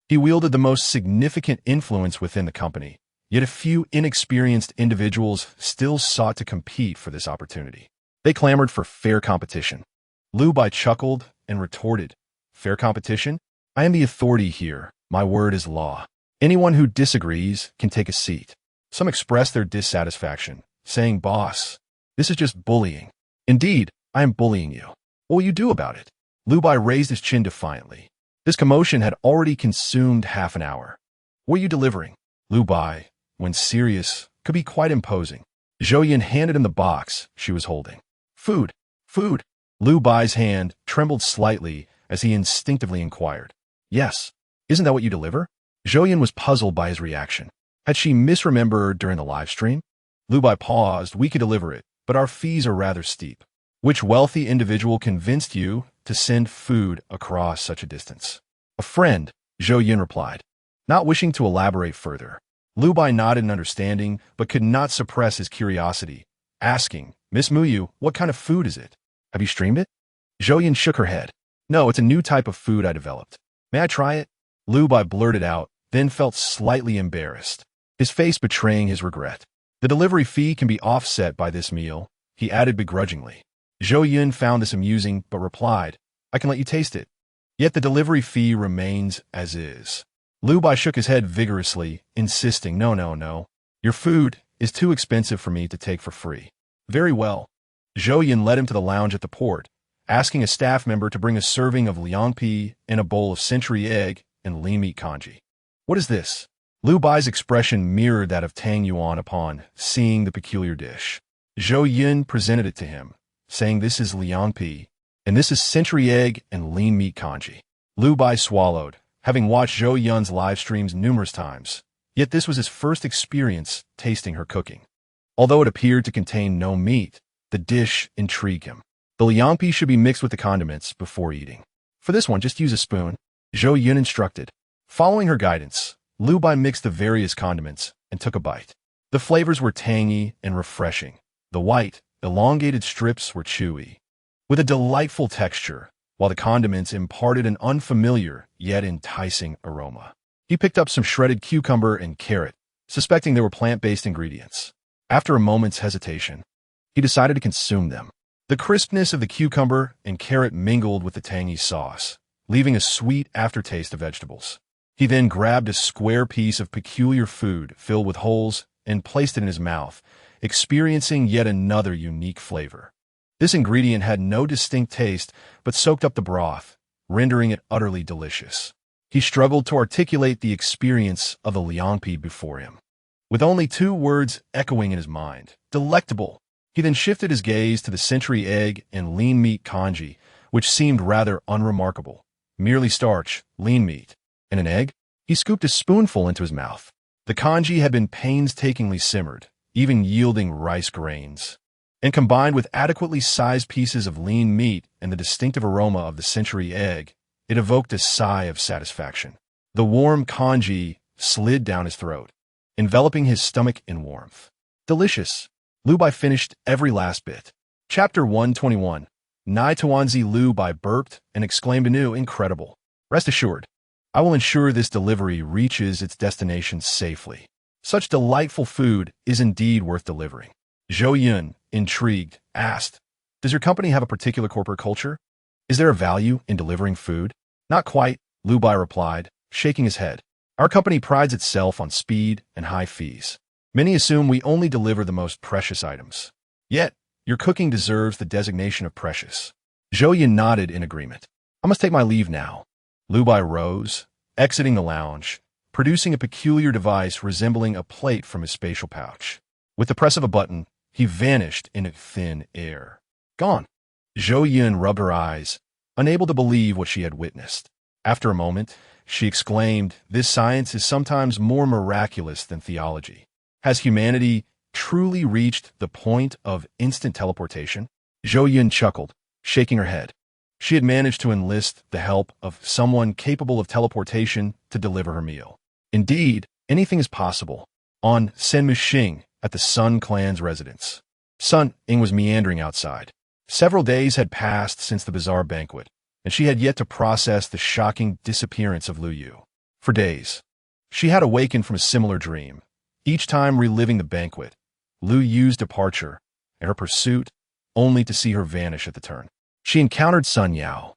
he wielded the most significant influence within the company, yet a few inexperienced individuals still sought to compete for this opportunity. They clamored for fair competition. Lu Bai chuckled and retorted, "Fair competition? I am the authority here. My word is law. Anyone who disagrees can take a seat." Some expressed their dissatisfaction, saying, "Boss, this is just bullying." "Indeed, I am bullying you. What will you do about it?" Lu Bai raised his chin defiantly. This commotion had already consumed half an hour. "What are you delivering?" Lu Bai, when serious, could be quite imposing. Zhou Yun handed him the box she was holding. "Food, food." Lu Bai's hand trembled slightly as he instinctively inquired. "Yes. Isn't that what you deliver?" Zhou Yun was puzzled by his reaction. Had she misremembered during the live stream? Lu Bai paused. "We could deliver it, but our fees are rather steep." "Which wealthy individual convinced you to send food across such a distance?" "A friend," Zhou Yun replied, not wishing to elaborate further. Lu Bai nodded in understanding, but could not suppress his curiosity, asking, "Miss Muyu, what kind of food is it? Have you streamed it?" Zhou Yun shook her head. "No, it's a new type of food I developed. May I try it?" Lu Bai blurted out, then felt slightly embarrassed, his face betraying his regret. "The delivery fee can be offset by this meal," he added begrudgingly. Zhou Yun found this amusing, but replied, "I can let you taste it. Yet the delivery fee remains as is." Lu Bai shook his head vigorously, insisting, "No, no, no. Your food is too expensive for me to take for free." "Very well." Zhou Yun led him to the lounge at the port, asking a staff member to bring a serving of liangpi and a bowl of century egg and lean meat congee. "What is this?" Lu Bai's expression mirrored that of Tang Yuan upon seeing the peculiar dish. Zhou Yun presented it to him, saying, "This is liangpi, and this is century egg and lean meat congee." Lu Bai swallowed, having watched Zhou Yun's live streams numerous times, yet this was his first experience tasting her cooking. Although it appeared to contain no meat, the dish intrigued him. The liangpi should be mixed with the condiments before eating. "For this one, just use a spoon," Zhou Yun instructed. Following her guidance, Lu Bai mixed the various condiments and took a bite. The flavors were tangy and refreshing. The white, elongated strips were chewy, with a delightful texture, while the condiments imparted an unfamiliar yet enticing aroma. He picked up some shredded cucumber and carrot, suspecting they were plant-based ingredients. After a moment's hesitation, he decided to consume them. The crispness of the cucumber and carrot mingled with the tangy sauce, leaving a sweet aftertaste of vegetables. He then grabbed a square piece of peculiar food filled with holes and placed it in his mouth, experiencing yet another unique flavor. This ingredient had no distinct taste, but soaked up the broth, rendering it utterly delicious. He struggled to articulate the experience of the liangpi before him, with only two words echoing in his mind: delectable. He then shifted his gaze to the century egg and lean meat congee, which seemed rather unremarkable. Merely starch, lean meat, and an egg? He scooped a spoonful into his mouth. The congee had been painstakingly simmered, even yielding rice grains, and combined with adequately sized pieces of lean meat and the distinctive aroma of the century egg, it evoked a sigh of satisfaction. The warm congee slid down his throat, enveloping his stomach in warmth. Delicious. Lu Bai finished every last bit. Chapter 121. Nai Tuanzi Lu Bai burped and exclaimed anew, "Incredible. Rest assured, I will ensure this delivery reaches its destination safely. Such delightful food is indeed worth delivering." Zhou Yun, intrigued, asked, "Does your company have a particular corporate culture? Is there a value in delivering food?" "Not quite," Lu Bai replied, shaking his head. "Our company prides itself on speed and high fees. Many assume we only deliver the most precious items. Yet, your cooking deserves the designation of precious." Zhou Yun nodded in agreement. "I must take my leave now." Lu Bai rose, exiting the lounge, producing a peculiar device resembling a plate from his spatial pouch. With the press of a button, he vanished in thin air. "Gone." Zhou Yun rubbed her eyes, unable to believe what she had witnessed. After a moment, she exclaimed, "This science is sometimes more miraculous than theology. Has humanity truly reached the point of instant teleportation?" Zhou Yun chuckled, shaking her head. She had managed to enlist the help of someone capable of teleportation to deliver her meal. Indeed, anything is possible. On Senmuxing, at the Sun clan's residence, Sun Ying was meandering outside. Several days had passed since the bizarre banquet, and she had yet to process the shocking disappearance of Lu Yu. For days, she had awakened from a similar dream, each time reliving the banquet, Lu Yu's departure, and her pursuit, only to see her vanish at the turn. She encountered Sun Yao,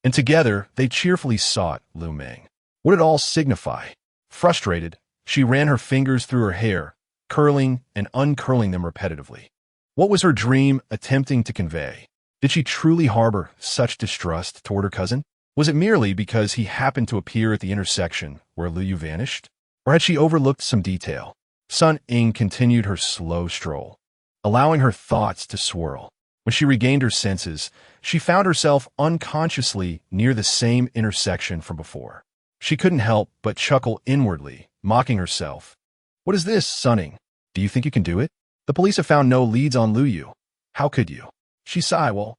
and together they cheerfully sought Lu Ming. What did it all signify? Frustrated, she ran her fingers through her hair, curling and uncurling them repetitively. What was her dream attempting to convey? Did she truly harbor such distrust toward her cousin? Was it merely because he happened to appear at the intersection where Liu Yu vanished? Or had she overlooked some detail? Sun Ying continued her slow stroll, allowing her thoughts to swirl. When she regained her senses, she found herself unconsciously near the same intersection from before. She couldn't help but chuckle inwardly, mocking herself. What is this, Sun Ying? Do you think you can do it? The police have found no leads on Liu Yu. How could you? She sighed. Well,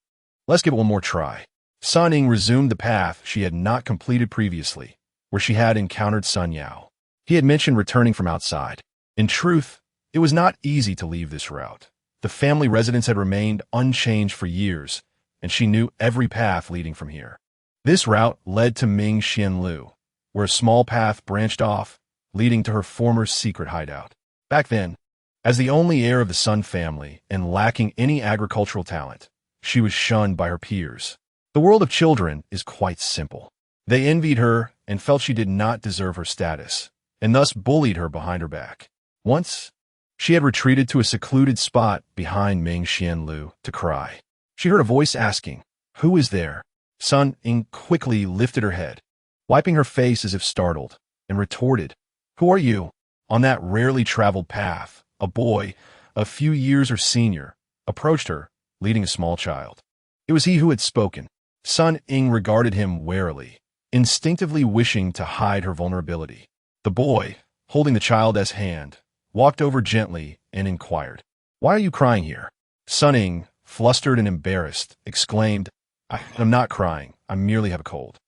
let's give it one more try. Sun Ying resumed the path she had not completed previously, where she had encountered Sun Yao. He had mentioned returning from outside. In truth, it was not easy to leave this route. The family residence had remained unchanged for years, and she knew every path leading from here. This route led to Ming Xianlu, where a small path branched off, leading to her former secret hideout. Back then, as the only heir of the Sun family and lacking any agricultural talent, she was shunned by her peers. The world of children is quite simple. They envied her and felt she did not deserve her status, and thus bullied her behind her back. Once, she had retreated to a secluded spot behind Ming Xianlu to cry. She heard a voice asking, "Who is there?" Sun Ying quickly lifted her head, wiping her face as if startled, and retorted, "Who are you?" On that rarely traveled path, a boy, a few years her senior, approached her, leading a small child. It was he who had spoken. Sun Ying regarded him warily, instinctively wishing to hide her vulnerability. The boy, holding the child's hand, walked over gently and inquired, "Why are you crying here?" Sun Ying, flustered and embarrassed, exclaimed, "I'm not crying. I merely have a cold."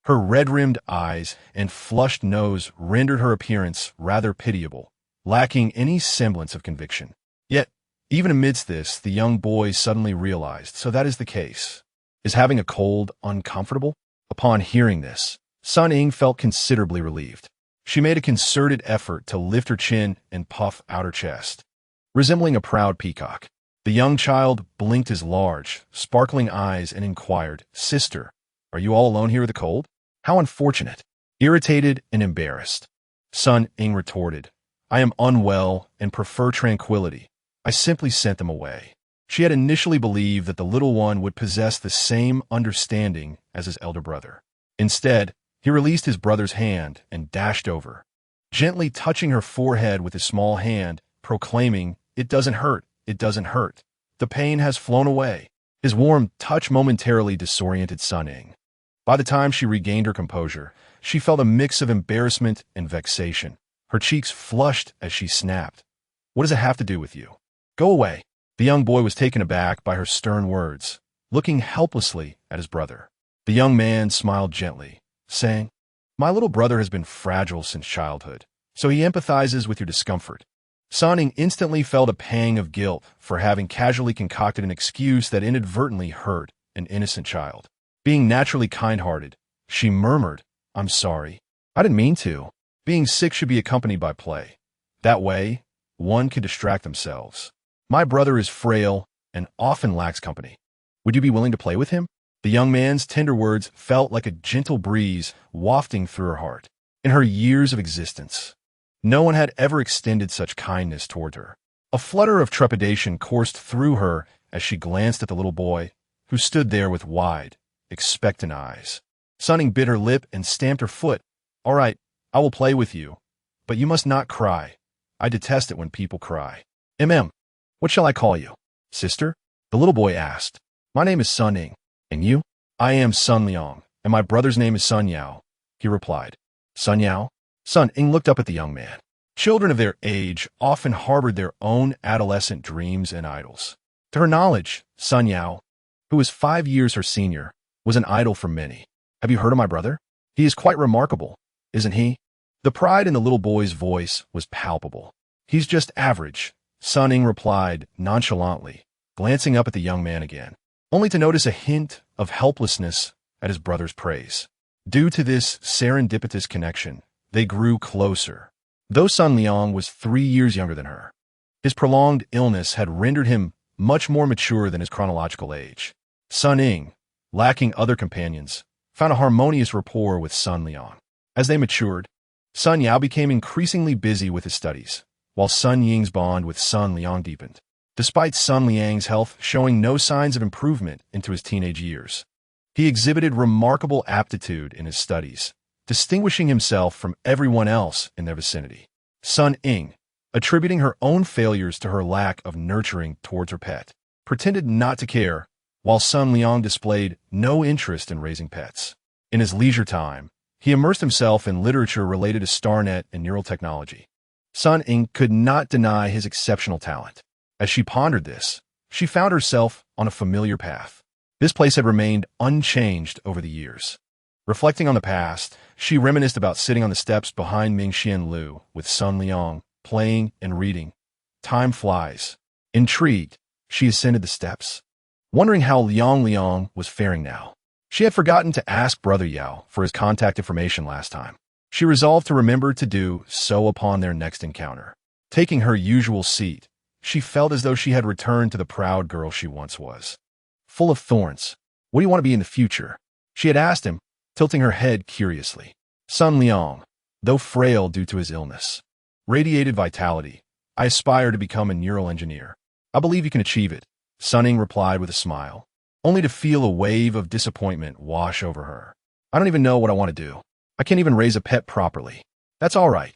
Her red-rimmed eyes and flushed nose rendered her appearance rather pitiable, lacking any semblance of conviction. Yet, even amidst this, the young boy suddenly realized, so that is the case. Is having a cold uncomfortable? Upon hearing this, Sun Ying felt considerably relieved. She made a concerted effort to lift her chin and puff out her chest, resembling a proud peacock. The young child blinked his large, sparkling eyes and inquired, "Sister, are you all alone here with the cold?" "How unfortunate." Irritated and embarrassed, Sun Ying retorted, "I am unwell and prefer tranquility. I simply sent them away." She had initially believed that the little one would possess the same understanding as his elder brother. Instead, he released his brother's hand and dashed over, gently touching her forehead with his small hand, proclaiming, "It doesn't hurt, it doesn't hurt. The pain has flown away." His warm touch momentarily disoriented Sun Ying. By the time she regained her composure, she felt a mix of embarrassment and vexation. Her cheeks flushed as she snapped, "What does it have to do with you? Go away." The young boy was taken aback by her stern words, looking helplessly at his brother. The young man smiled gently, saying, "My little brother has been fragile since childhood, so he empathizes with your discomfort." Sun Ying instantly felt a pang of guilt for having casually concocted an excuse that inadvertently hurt an innocent child. Being naturally kind-hearted, she murmured, "I'm sorry. I didn't mean to. Being sick should be accompanied by play. That way, one can distract themselves. My brother is frail and often lacks company. Would you be willing to play with him?" The young man's tender words felt like a gentle breeze wafting through her heart. In her years of existence, no one had ever extended such kindness toward her. A flutter of trepidation coursed through her as she glanced at the little boy, who stood there with wide, expectant eyes. Sun Ying bit her lip and stamped her foot. "All right, I will play with you, but you must not cry. I detest it when people cry." What shall I call you?" "Sister?" the little boy asked. "My name is Sun Ying. And you?" "I am Sun Liang, and my brother's name is Sun Yao," he replied. "Sun Yao?" Sun Ying looked up at the young man. Children of their age often harbored their own adolescent dreams and idols. To her knowledge, Sun Yao, who was 5 years her senior, was an idol for many. "Have you heard of my brother? He is quite remarkable, isn't he?" The pride in the little boy's voice was palpable. "He's just average," Sun Ying replied nonchalantly, glancing up at the young man again, only to notice a hint of helplessness at his brother's praise. Due to this serendipitous connection, they grew closer. Though Sun Liang was 3 years younger than her, his prolonged illness had rendered him much more mature than his chronological age. Sun Ying, lacking other companions, found a harmonious rapport with Sun Liang. As they matured, Sun Yao became increasingly busy with his studies, while Sun Ying's bond with Sun Liang deepened. Despite Sun Liang's health showing no signs of improvement into his teenage years, he exhibited remarkable aptitude in his studies, distinguishing himself from everyone else in their vicinity. Sun Ying, attributing her own failures to her lack of nurturing towards her pet, pretended not to care, while Sun Liang displayed no interest in raising pets. In his leisure time, he immersed himself in literature related to StarNet and neural technology. Sun Ying could not deny his exceptional talent. As she pondered this, she found herself on a familiar path. This place had remained unchanged over the years. Reflecting on the past, she reminisced about sitting on the steps behind Mingxian Lu with Sun Liang, playing and reading. Time flies. Intrigued, she ascended the steps, wondering how Liang was faring now. She had forgotten to ask Brother Yao for his contact information last time. She resolved to remember to do so upon their next encounter. Taking her usual seat, she felt as though she had returned to the proud girl she once was. Full of thorns. What do you want to be in the future? She had asked him, tilting her head curiously. Sun Liang, though frail due to his illness, radiated vitality. I aspire to become a neural engineer. I believe you can achieve it, Sun Ying replied with a smile, only to feel a wave of disappointment wash over her. I don't even know what I want to do. I can't even raise a pet properly. That's all right.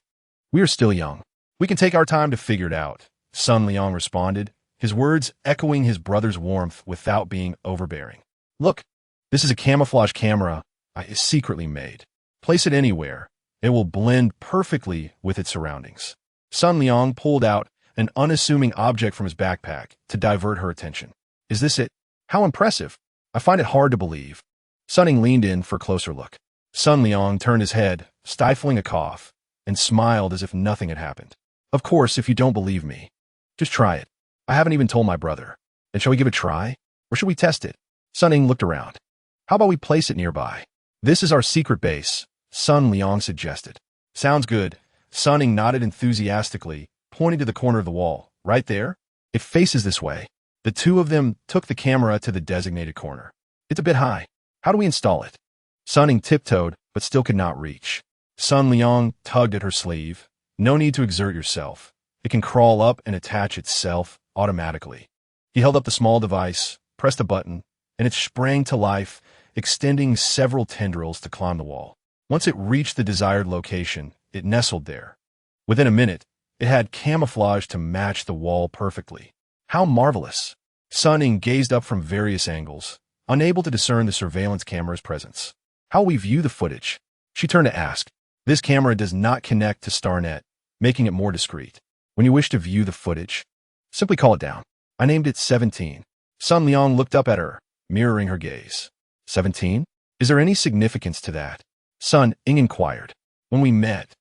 We are still young. We can take our time to figure it out, Sun Liang responded, his words echoing his brother's warmth without being overbearing. Look, this is a camouflage camera I secretly made. Place it anywhere. It will blend perfectly with its surroundings. Sun Liang pulled out an unassuming object from his backpack to divert her attention. Is this it? How impressive. I find it hard to believe. Sun Ying leaned in for a closer look. Sun Liang turned his head, stifling a cough, and smiled as if nothing had happened. Of course, if you don't believe me, just try it. I haven't even told my brother. And shall we give it a try? Or should we test it? Sun Ying looked around. How about we place it nearby? This is our secret base, Sun Liang suggested. Sounds good. Sun Ying nodded enthusiastically, pointing to the corner of the wall. Right there? It faces this way. The two of them took the camera to the designated corner. It's a bit high. How do we install it? Sun Ying tiptoed, but still could not reach. Sun Liang tugged at her sleeve. No need to exert yourself. It can crawl up and attach itself automatically. He held up the small device, pressed a button, and it sprang to life, extending several tendrils to climb the wall. Once it reached the desired location, it nestled there. Within a minute, it had camouflage to match the wall perfectly. How marvelous! Sun Ying gazed up from various angles, unable to discern the surveillance camera's presence. How will we view the footage? She turned to ask. This camera does not connect to StarNet, making it more discreet. When you wish to view the footage, simply call it down. I named it 17. Sun Liang looked up at her, mirroring her gaze. 17? Is there any significance to that? Sun Ying inquired. When we met,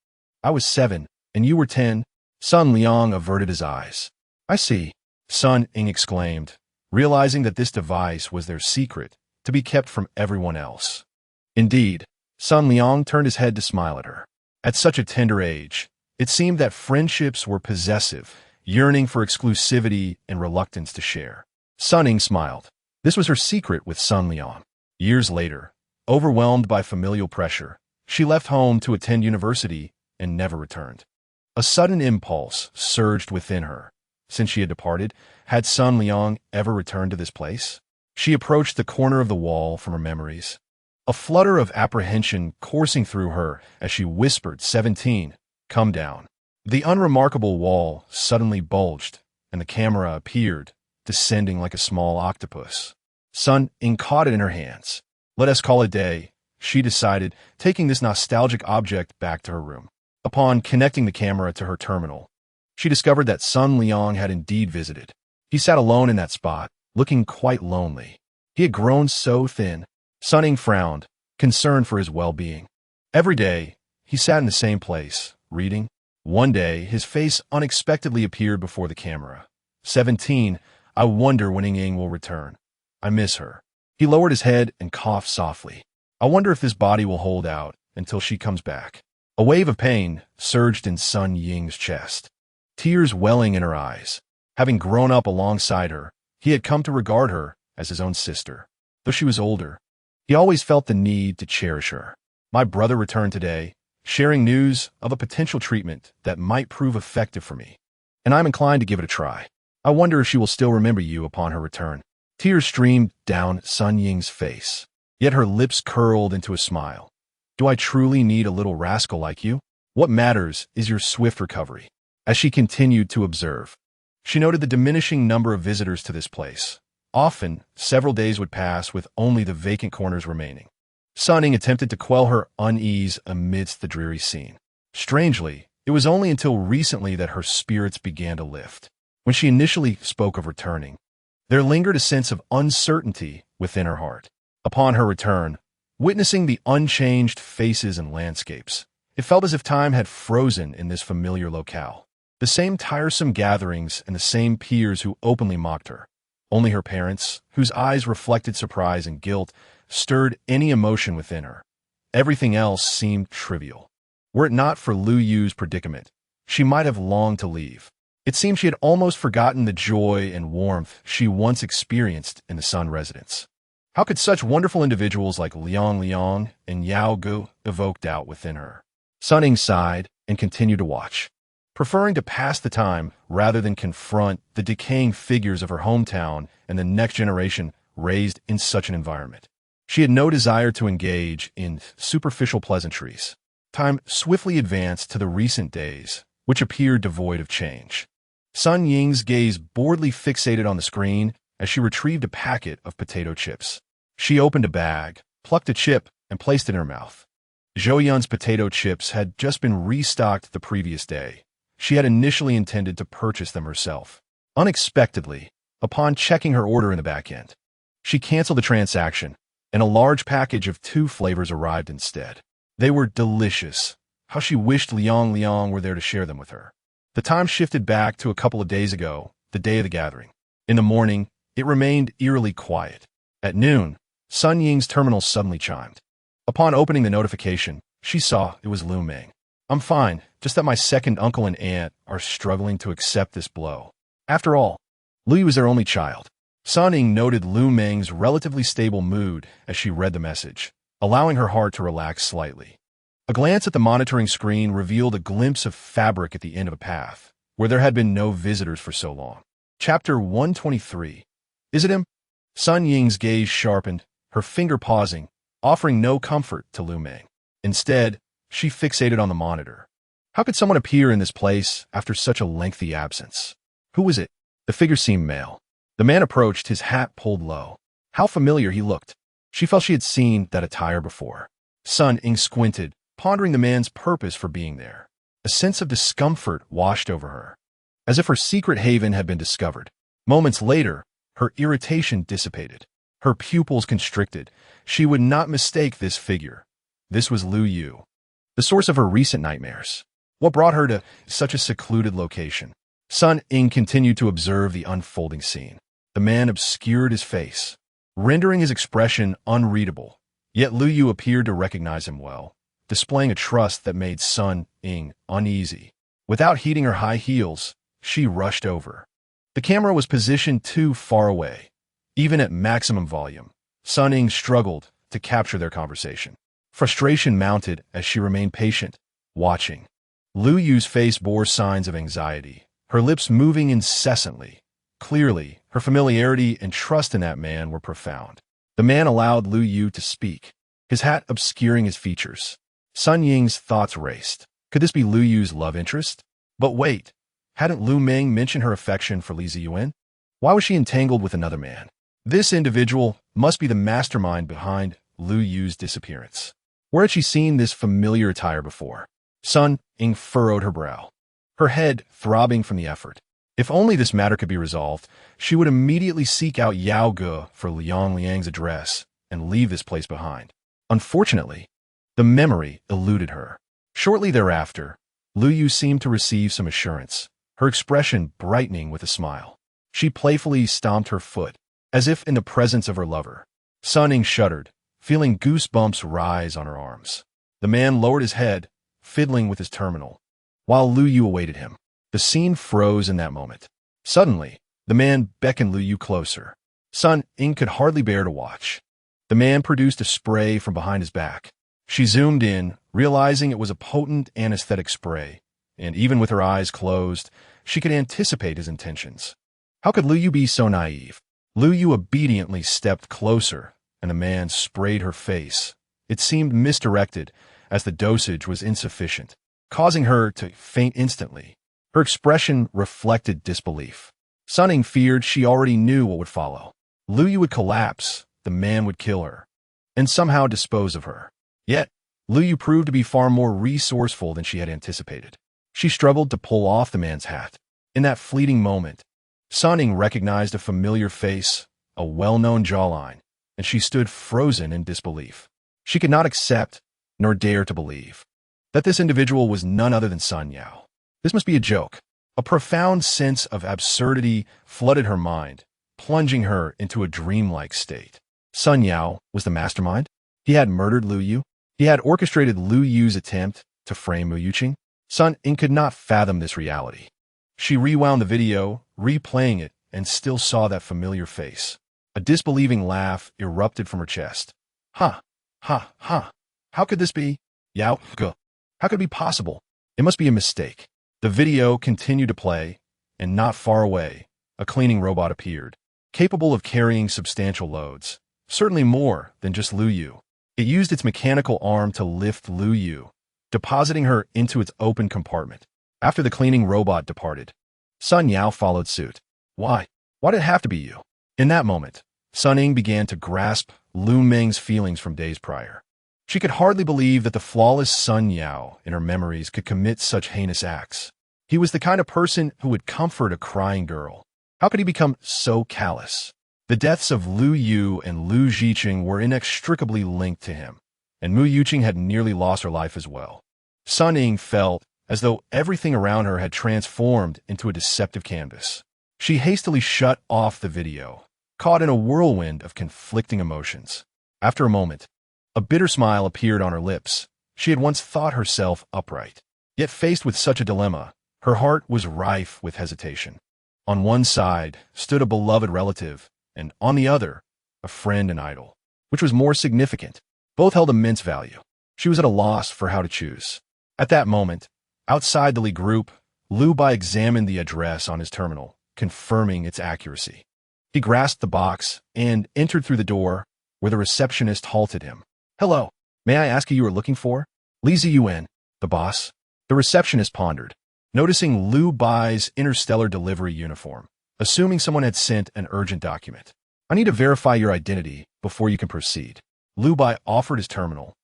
I was 7, and you were 10. Sun Liang averted his eyes. I see, Sun Ying exclaimed, realizing that this device was their secret, to be kept from everyone else. Indeed, Sun Liang turned his head to smile at her. At such a tender age, it seemed that friendships were possessive, yearning for exclusivity and reluctance to share. Sun Ying smiled. This was her secret with Sun Liang. Years later, overwhelmed by familial pressure, she left home to attend university and never returned. A sudden impulse surged within her. Since she had departed, had Sun Liang ever returned to this place? She approached the corner of the wall from her memories. A flutter of apprehension coursing through her as she whispered, 17, come down. The unremarkable wall suddenly bulged, and the camera appeared, descending like a small octopus. Sun Ying caught it in her hands. Let us call it a day, she decided, taking this nostalgic object back to her room. Upon connecting the camera to her terminal, she discovered that Sun Liang had indeed visited. He sat alone in that spot, looking quite lonely. He had grown so thin. Sun Ying frowned, concerned for his well-being. Every day, he sat in the same place, reading. One day, his face unexpectedly appeared before the camera. 17, I wonder when Ying will return. I miss her. He lowered his head and coughed softly. I wonder if this body will hold out until she comes back. A wave of pain surged in Sun Ying's chest, tears welling in her eyes. Having grown up alongside her, he had come to regard her as his own sister. Though she was older, He always felt the need to cherish her. My brother returned today, sharing news of a potential treatment that might prove effective for me, and I'm inclined to give it a try. I wonder if she will still remember you upon her return. Tears streamed down Sun Ying's face, yet her lips curled into a smile. Do I truly need a little rascal like you? What matters is your swift recovery. As she continued to observe, she noted the diminishing number of visitors to this place. Often, several days would pass with only the vacant corners remaining. Sun Ying attempted to quell her unease amidst the dreary scene. Strangely, it was only until recently that her spirits began to lift. When she initially spoke of returning, there lingered a sense of uncertainty within her heart. Upon her return, witnessing the unchanged faces and landscapes, it felt as if time had frozen in this familiar locale. The same tiresome gatherings and the same peers who openly mocked her. Only her parents, whose eyes reflected surprise and guilt, stirred any emotion within her. Everything else seemed trivial. Were it not for Lu Yu's predicament, she might have longed to leave. It seemed she had almost forgotten the joy and warmth she once experienced in the Sun residence. How could such wonderful individuals like Liang and Yao Gu evoke doubt within her? Sun Ying sighed and continued to watch, preferring to pass the time rather than confront the decaying figures of her hometown and the next generation raised in such an environment. She had no desire to engage in superficial pleasantries. Time swiftly advanced to the recent days, which appeared devoid of change. Sun Ying's gaze boredly fixated on the screen as she retrieved a packet of potato chips. She opened a bag, plucked a chip, and placed it in her mouth. Zhou Yun's potato chips had just been restocked the previous day. She had initially intended to purchase them herself. Unexpectedly, upon checking her order in the back end, she canceled the transaction, and a large package of 2 flavors arrived instead. They were delicious. How she wished Liang were there to share them with her. The time shifted back to a couple of days ago, the day of the gathering. In the morning, it remained eerily quiet. At noon, Sun Ying's terminal suddenly chimed. Upon opening the notification, she saw it was Lu Meng. I'm fine, just that my second uncle and aunt are struggling to accept this blow. After all, Lu Yu was their only child. Sun Ying noted Lu Meng's relatively stable mood as she read the message, allowing her heart to relax slightly. A glance at the monitoring screen revealed a glimpse of fabric at the end of a path, where there had been no visitors for so long. Chapter 123. Is it him? Sun Ying's gaze sharpened, her finger pausing, offering no comfort to Lu Meng. Instead, she fixated on the monitor. How could someone appear in this place after such a lengthy absence? Who was it? The figure seemed male. The man approached, his hat pulled low. How familiar he looked. She felt she had seen that attire before. Sun Ying squinted, pondering the man's purpose for being there. A sense of discomfort washed over her, as if her secret haven had been discovered. Moments later, her irritation dissipated. Her pupils constricted. She would not mistake this figure. This was Lu Yu, the source of her recent nightmares. What brought her to such a secluded location? Sun Ying continued to observe the unfolding scene. The man obscured his face, rendering his expression unreadable. Yet Lu Yu appeared to recognize him well, displaying a trust that made Sun Ying uneasy. Without heeding her high heels, she rushed over. The camera was positioned too far away. Even at maximum volume, Sun Ying struggled to capture their conversation. Frustration mounted as she remained patient, watching. Lu Yu's face bore signs of anxiety, her lips moving incessantly. Clearly, her familiarity and trust in that man were profound. The man allowed Lu Yu to speak, his hat obscuring his features. Sun Ying's thoughts raced. Could this be Lu Yu's love interest? But wait, hadn't Lu Meng mentioned her affection for Li Ziyuan? Why was she entangled with another man? This individual must be the mastermind behind Lu Yu's disappearance. Where had she seen this familiar attire before? Sun Ying furrowed her brow, her head throbbing from the effort. If only this matter could be resolved, she would immediately seek out Yao Gu for Liang's address and leave this place behind. Unfortunately, the memory eluded her. Shortly thereafter, Lu Yu seemed to receive some assurance, her expression brightening with a smile. She playfully stomped her foot, as if in the presence of her lover. Sun Ying shuddered, feeling goosebumps rise on her arms. The man lowered his head, fiddling with his terminal, while Lu Yu awaited him. The scene froze in that moment. Suddenly, the man beckoned Lu Yu closer. Sun Ying could hardly bear to watch. The man produced a spray from behind his back. She zoomed in, realizing it was a potent anesthetic spray, and even with her eyes closed, she could anticipate his intentions. How could Liu Yu be so naive? Liu Yu obediently stepped closer, and the man sprayed her face. It seemed misdirected, as the dosage was insufficient, causing her to faint instantly. Her expression reflected disbelief. Sun Ying feared she already knew what would follow. Liu Yu would collapse, the man would kill her, and somehow dispose of her. Yet, Liu Yu proved to be far more resourceful than she had anticipated. She struggled to pull off the man's hat. In that fleeting moment, Sun Ying recognized a familiar face, a well-known jawline, and she stood frozen in disbelief. She could not accept, nor dare to believe, that this individual was none other than Sun Yao. This must be a joke. A profound sense of absurdity flooded her mind, plunging her into a dreamlike state. Sun Yao was the mastermind. He had murdered Liu Yu. He had orchestrated Liu Yu's attempt to frame Mu Yuqing. Sun Ying could not fathom this reality. She rewound the video, replaying it, and still saw that familiar face. A disbelieving laugh erupted from her chest. Ha! Ha! Ha! How could this be? Yao, Ge. How could it be possible? It must be a mistake. The video continued to play, and not far away, a cleaning robot appeared, capable of carrying substantial loads, certainly more than just Liu Yu. It used its mechanical arm to lift Liu Yu, depositing her into its open compartment. After the cleaning robot departed, Sun Yao followed suit. Why? Why did it have to be you? In that moment, Sun Ying began to grasp Lu Meng's feelings from days prior. She could hardly believe that the flawless Sun Yao in her memories could commit such heinous acts. He was the kind of person who would comfort a crying girl. How could he become so callous? The deaths of Liu Yu and Liu Zhiqing were inextricably linked to him, and Mu Yuqing had nearly lost her life as well. Sun Ying felt as though everything around her had transformed into a deceptive canvas. She hastily shut off the video, caught in a whirlwind of conflicting emotions. After a moment, a bitter smile appeared on her lips. She had once thought herself upright. Yet faced with such a dilemma, her heart was rife with hesitation. On one side stood a beloved relative, and on the other, a friend and idol. Which was more significant? Both held immense value. She was at a loss for how to choose. At that moment, outside the Li group, Liu Bai examined the address on his terminal, confirming its accuracy. He grasped the box and entered through the door, where the receptionist halted him. Hello, may I ask who you are looking for? Li Ziyuan, the boss. The receptionist pondered, noticing Liu Bai's interstellar delivery uniform, assuming someone had sent an urgent document. I need to verify your identity before you can proceed. Liu Bai offered his terminal,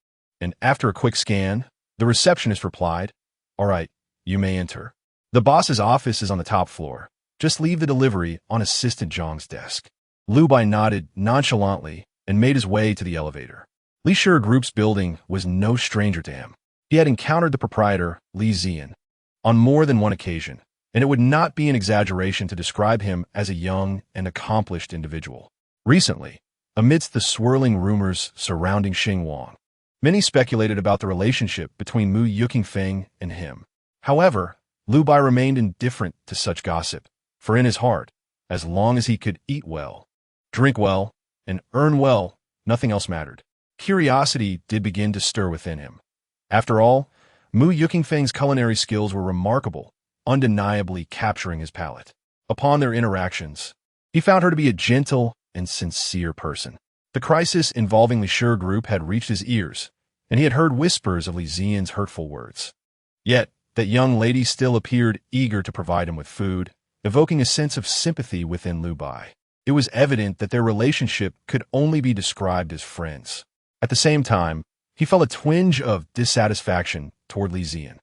and after a quick scan, the receptionist replied, All right, you may enter. The boss's office is on the top floor. Just leave the delivery on Assistant Zhang's desk. Liu Bai nodded nonchalantly and made his way to the elevator. Li Shi Group's building was no stranger to him. He had encountered the proprietor, Li Ziyan, on more than one occasion, and it would not be an exaggeration to describe him as a young and accomplished individual. Recently, amidst the swirling rumors surrounding Xing Wang, many speculated about the relationship between Mu Yuqingfeng and him. However, Liu Bai remained indifferent to such gossip, for in his heart, as long as he could eat well, drink well, and earn well, nothing else mattered. Curiosity did begin to stir within him. After all, Mu Yuqingfeng's culinary skills were remarkable, undeniably capturing his palate. Upon their interactions, he found her to be a gentle and sincere person. The crisis involving Li Shi Group had reached his ears, and he had heard whispers of Li Ziyan's hurtful words. Yet, that young lady still appeared eager to provide him with food, evoking a sense of sympathy within Liu Bai. It was evident that their relationship could only be described as friends. At the same time, he felt a twinge of dissatisfaction toward Li Ziyan.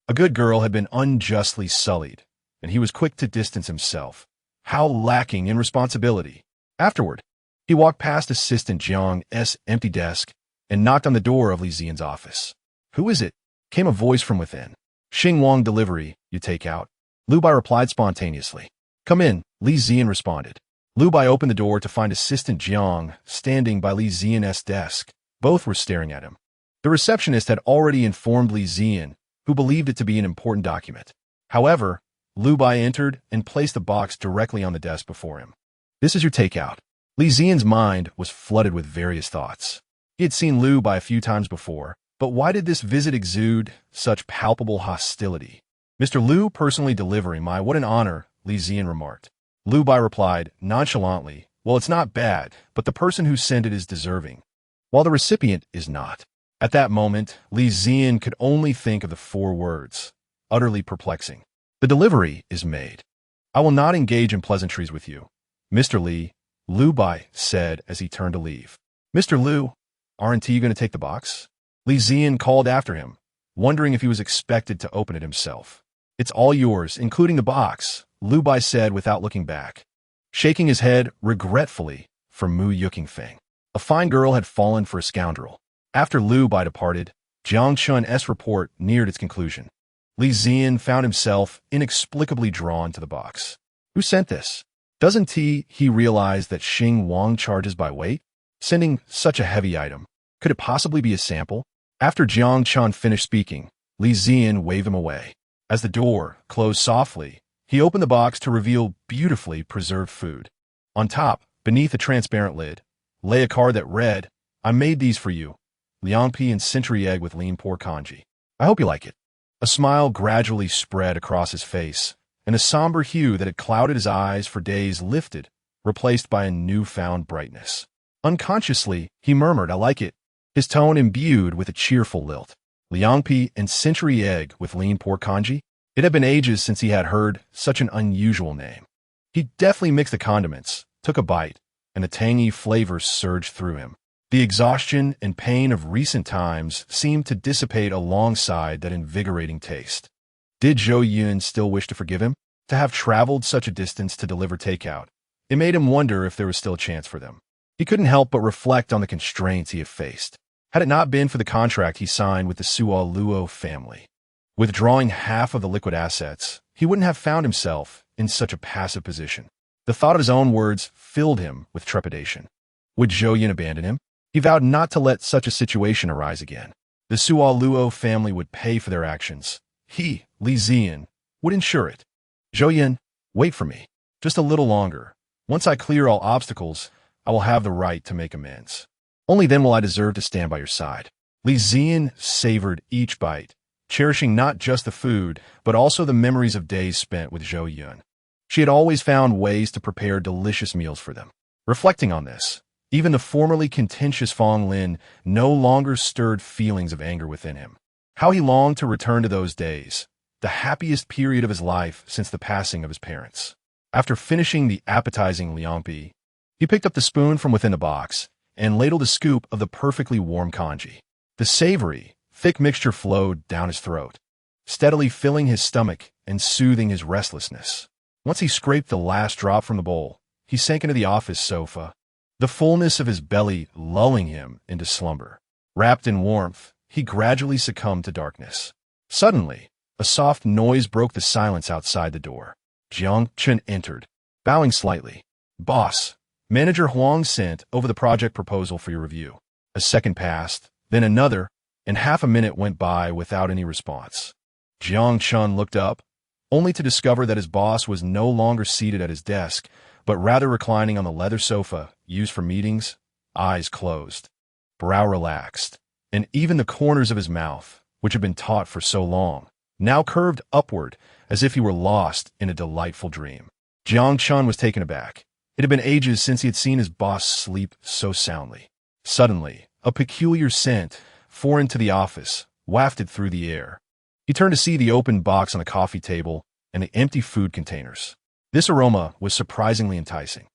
A good girl had been unjustly sullied, and he was quick to distance himself. How lacking in responsibility. Afterward, he walked past Assistant Jiang's empty desk and knocked on the door of Li Ziyan's office. Who is it? Came a voice from within. Xing Wang delivery, you take out. Liu Bai replied spontaneously. Come in, Li Ziyan responded. Liu Bai opened the door to find Assistant Jiang standing by Li Ziyan's desk. Both were staring at him. The receptionist had already informed Li Ziyan, who believed it to be an important document. However, Liu Bai entered and placed the box directly on the desk before him. This is your takeout. Li Zian's mind was flooded with various thoughts. He had seen Lu Bai a few times before, but why did this visit exude such palpable hostility? Mr. Lu personally delivering what an honor, Li Zian remarked. Lu Bai replied nonchalantly, well, it's not bad, but the person who sent it is deserving, while the recipient is not. At that moment, Li Zian could only think of the 4 words, utterly perplexing. The delivery is made. I will not engage in pleasantries with you, Mr. Li, Lu Bai said as he turned to leave. Mr. Lu, aren't you going to take the box? Li Zian called after him, wondering if he was expected to open it himself. It's all yours, including the box, Lu Bai said without looking back, shaking his head regretfully for Mu Yukingfeng. A fine girl had fallen for a scoundrel. After Lu Bai departed, Jiang Chun's report neared its conclusion. Li Zian found himself inexplicably drawn to the box. Who sent this? Doesn't he realize that Xing Wang charges by weight? Sending such a heavy item, could it possibly be a sample? After Jiang Chun finished speaking, Li Zian waved him away. As the door closed softly, he opened the box to reveal beautifully preserved food. On top, beneath a transparent lid, lay a card that read, I made these for you, liangpi and century egg with lean pork congee. I hope you like it. A smile gradually spread across his face, and a somber hue that had clouded his eyes for days lifted, replaced by a newfound brightness. Unconsciously, he murmured, I like it, his tone imbued with a cheerful lilt. Liangpi and century egg with lean pork congee? It had been ages since he had heard such an unusual name. He deftly mixed the condiments, took a bite, and a tangy flavor surged through him. The exhaustion and pain of recent times seemed to dissipate alongside that invigorating taste. Did Zhou Yun still wish to forgive him? To have traveled such a distance to deliver takeout, it made him wonder if there was still a chance for them. He couldn't help but reflect on the constraints he had faced. Had it not been for the contract he signed with the Luo family, withdrawing half of the liquid assets, he wouldn't have found himself in such a passive position. The thought of his own words filled him with trepidation. Would Zhou Yun abandon him? He vowed not to let such a situation arise again. The Luo family would pay for their actions. He, Li Zian, would ensure it. Zhou Yun, wait for me. Just a little longer. Once I clear all obstacles, I will have the right to make amends. Only then will I deserve to stand by your side. Li Zian savored each bite, cherishing not just the food, but also the memories of days spent with Zhou Yun. She had always found ways to prepare delicious meals for them. Reflecting on this, even the formerly contentious Fong Lin no longer stirred feelings of anger within him. How he longed to return to those days, the happiest period of his life since the passing of his parents. After finishing the appetizing liangpi, he picked up the spoon from within the box and ladled a scoop of the perfectly warm congee. The savory, thick mixture flowed down his throat, steadily filling his stomach and soothing his restlessness. Once he scraped the last drop from the bowl, he sank into the office sofa, the fullness of his belly lulling him into slumber. Wrapped in warmth, he gradually succumbed to darkness. Suddenly, a soft noise broke the silence outside the door. Jiang Chun entered, bowing slightly. Boss, Manager Huang sent over the project proposal for your review. A second passed, then another, and half a minute went by without any response. Jiang Chun looked up, only to discover that his boss was no longer seated at his desk, but rather reclining on the leather sofa used for meetings, eyes closed, brow relaxed, and even the corners of his mouth, which had been taut for so long, now curved upward as if he were lost in a delightful dream. Jiang Chun was taken aback. It had been ages since he had seen his boss sleep so soundly. Suddenly, a peculiar scent, foreign to the office, wafted through the air. He turned to see the open box on the coffee table and the empty food containers. This aroma was surprisingly enticing.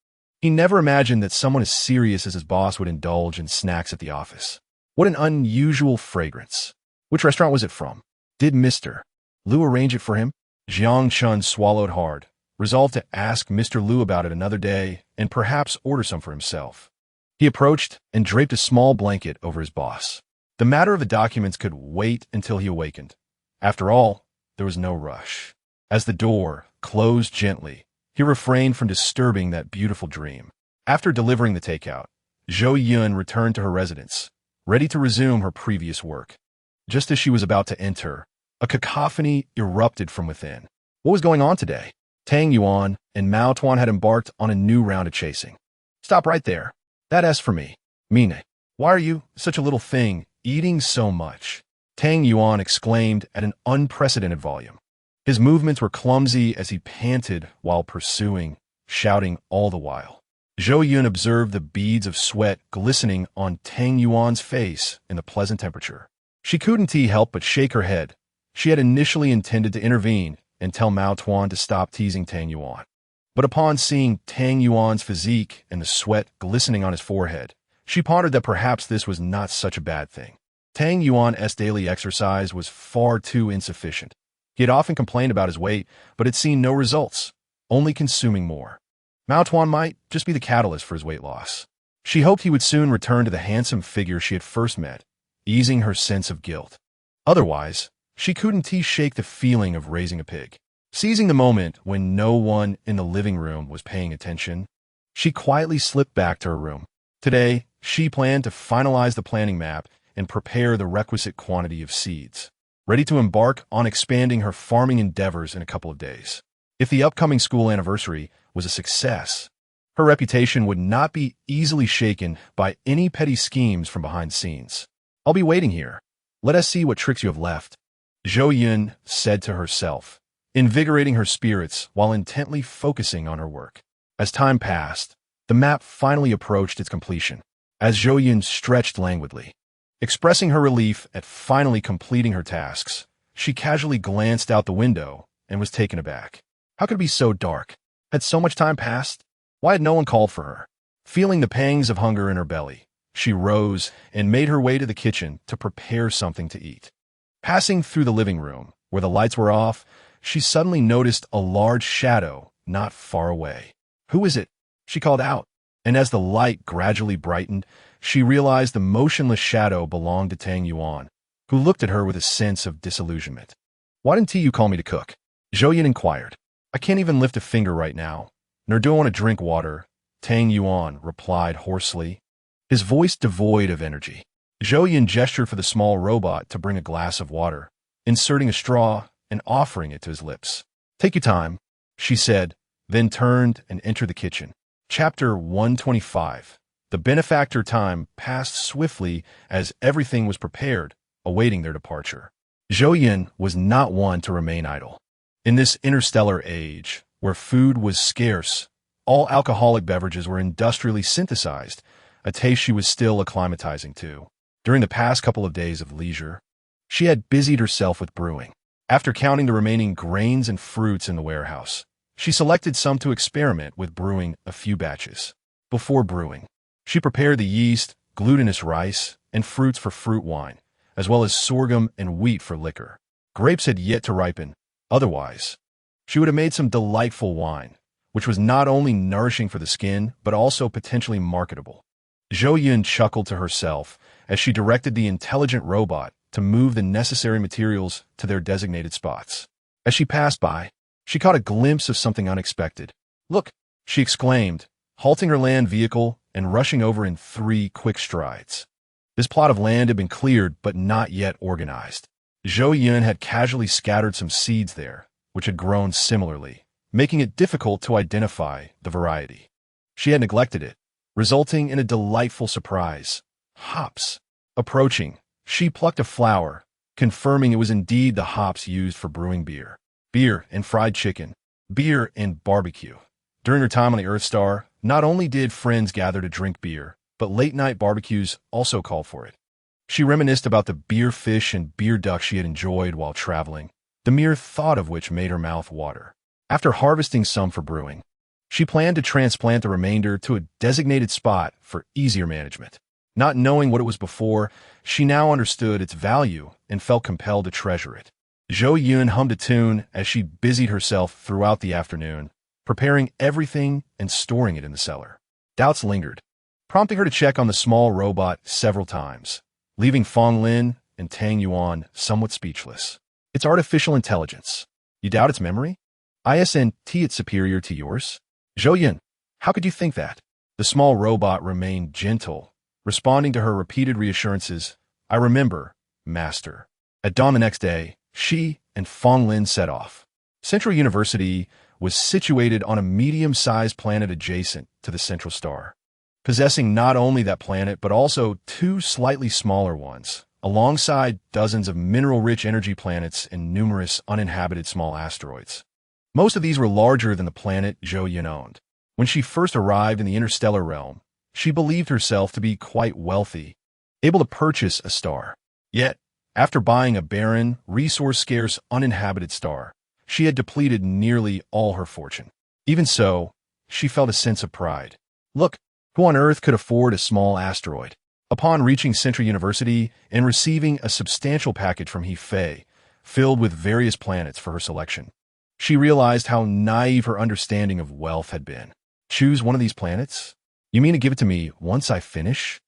He never imagined that someone as serious as his boss would indulge in snacks at the office. What an unusual fragrance. Which restaurant was it from? Did Mr. Lu arrange it for him? Jiang Chun swallowed hard, resolved to ask Mr. Lu about it another day and perhaps order some for himself. He approached and draped a small blanket over his boss. The matter of the documents could wait until he awakened. After all, there was no rush. As the door closed gently, he refrained from disturbing that beautiful dream. After delivering the takeout, Zhou Yun returned to her residence, ready to resume her previous work. Just as she was about to enter, a cacophony erupted from within. What was going on today? Tang Yuan and Mao Tuan had embarked on a new round of chasing. Stop right there. That S for me. Mean it. Why are you, such a little thing, eating so much? Tang Yuan exclaimed at an unprecedented volume. His movements were clumsy as he panted while pursuing, shouting all the while. Zhou Yun observed the beads of sweat glistening on Tang Yuan's face in the pleasant temperature. She couldn't help but shake her head. She had initially intended to intervene and tell Mao Tuan to stop teasing Tang Yuan. But upon seeing Tang Yuan's physique and the sweat glistening on his forehead, she pondered that perhaps this was not such a bad thing. Tang Yuan's daily exercise was far too insufficient. He had often complained about his weight, but had seen no results, only consuming more. Mao Tuan might just be the catalyst for his weight loss. She hoped he would soon return to the handsome figure she had first met, easing her sense of guilt. Otherwise, she couldn't shake the feeling of raising a pig. Seizing the moment when no one in the living room was paying attention, she quietly slipped back to her room. Today, she planned to finalize the planning map and prepare the requisite quantity of seeds, ready to embark on expanding her farming endeavors in a couple of days. If the upcoming school anniversary was a success, her reputation would not be easily shaken by any petty schemes from behind the scenes. I'll be waiting here. Let us see what tricks you have left, Zhou Yun said to herself, invigorating her spirits while intently focusing on her work. As time passed, the map finally approached its completion. As Zhou Yun stretched languidly, expressing her relief at finally completing her tasks, she casually glanced out the window and was taken aback. How could it be so dark? Had so much time passed? Why had no one called for her? Feeling the pangs of hunger in her belly, she rose and made her way to the kitchen to prepare something to eat. Passing through the living room, where the lights were off, she suddenly noticed a large shadow not far away. Who is it? She called out, and as the light gradually brightened, she realized the motionless shadow belonged to Tang Yuan, who looked at her with a sense of disillusionment. Why didn't you call me to cook? Zhou Yun inquired. I can't even lift a finger right now, nor do I want to drink water, Tang Yuan replied hoarsely, his voice devoid of energy. Zhou Yun gestured for the small robot to bring a glass of water, inserting a straw and offering it to his lips. Take your time, she said, then turned and entered the kitchen. Chapter 125. The benefactor. Time passed swiftly as everything was prepared, awaiting their departure. Zhou Yun was not one to remain idle. In this interstellar age, where food was scarce, all alcoholic beverages were industrially synthesized, a taste she was still acclimatizing to. During the past couple of days of leisure, she had busied herself with brewing. After counting the remaining grains and fruits in the warehouse, she selected some to experiment with brewing a few batches. Before brewing, she prepared the yeast, glutinous rice, and fruits for fruit wine, as well as sorghum and wheat for liquor. Grapes had yet to ripen. Otherwise, she would have made some delightful wine, which was not only nourishing for the skin, but also potentially marketable. Zhou Yun chuckled to herself as she directed the intelligent robot to move the necessary materials to their designated spots. As she passed by, she caught a glimpse of something unexpected. Look, she exclaimed, halting her land vehicle and rushing over in 3 quick strides. This plot of land had been cleared but not yet organized. Zhou Yun had casually scattered some seeds there, which had grown similarly, making it difficult to identify the variety. She had neglected it, resulting in a delightful surprise. Hops. Approaching, she plucked a flower, confirming it was indeed the hops used for brewing beer. Beer and fried chicken. Beer and barbecue. During her time on the Earth Star, not only did friends gather to drink beer, but late-night barbecues also called for it. She reminisced about the beer fish and beer duck she had enjoyed while traveling, the mere thought of which made her mouth water. After harvesting some for brewing, she planned to transplant the remainder to a designated spot for easier management. Not knowing what it was before, she now understood its value and felt compelled to treasure it. Zhou Yun hummed a tune as she busied herself throughout the afternoon, preparing everything and storing it in the cellar. Doubts lingered, prompting her to check on the small robot several times, leaving Fong Lin and Tang Yuan somewhat speechless. It's artificial intelligence. You doubt its memory? ISNT it's superior to yours? Zhou Yun, how could you think that? The small robot remained gentle, responding to her repeated reassurances. I remember, Master. At dawn the next day, she and Fong Lin set off. Central University was situated on a medium-sized planet adjacent to the central star. possessing not only that planet but also two slightly smaller ones, alongside dozens of mineral-rich energy planets and numerous uninhabited small asteroids. Most of these were larger than the planet Zhou Yun owned. When she first arrived in the interstellar realm, she believed herself to be quite wealthy, able to purchase a star. Yet, after buying a barren, resource-scarce, uninhabited star, she had depleted nearly all her fortune. Even so, she felt a sense of pride. Look, who on Earth could afford a small asteroid? Upon reaching Central University and receiving a substantial package from Hefei, filled with various planets for her selection, she realized how naive her understanding of wealth had been. Choose one of these planets? You mean to give it to me once I finish?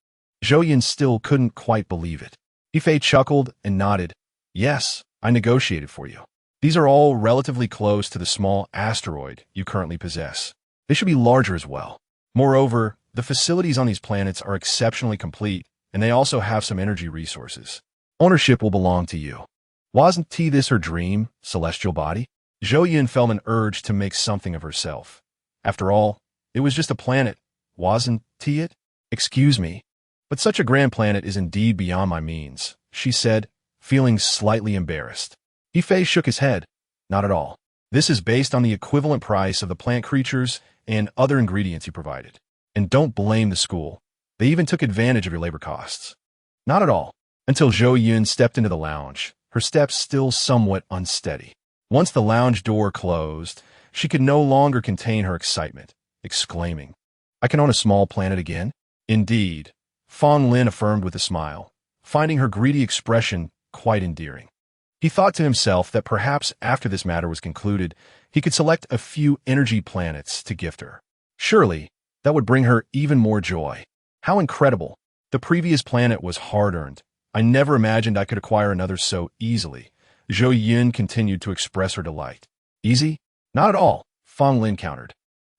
Zhou Yun still couldn't quite believe it. Hefei chuckled and nodded. Yes, I negotiated for you. These are all relatively close to the small asteroid you currently possess. They should be larger as well. Moreover, the facilities on these planets are exceptionally complete, and they also have some energy resources. Ownership will belong to you. Wasn't this her dream, celestial body? Zhou Yun felt an urge to make something of herself. After all, it was just a planet, wasn't it? Excuse me, but such a grand planet is indeed beyond my means, she said, feeling slightly embarrassed. Hefei shook his head. Not at all. This is based on the equivalent price of the plant creatures and other ingredients you provided. And don't blame the school. They even took advantage of your labor costs. Not at all. Until Zhou Yun stepped into the lounge, her steps still somewhat unsteady. Once the lounge door closed, she could no longer contain her excitement, exclaiming, I can own a small planet again? Indeed, Fong Lin affirmed with a smile, finding her greedy expression quite endearing. He thought to himself that perhaps after this matter was concluded, he could select a few energy planets to gift her. Surely, that would bring her even more joy. How incredible! The previous planet was hard-earned. I never imagined I could acquire another so easily. Zhou Yun continued to express her delight. Easy? Not at all, Fong Lin countered.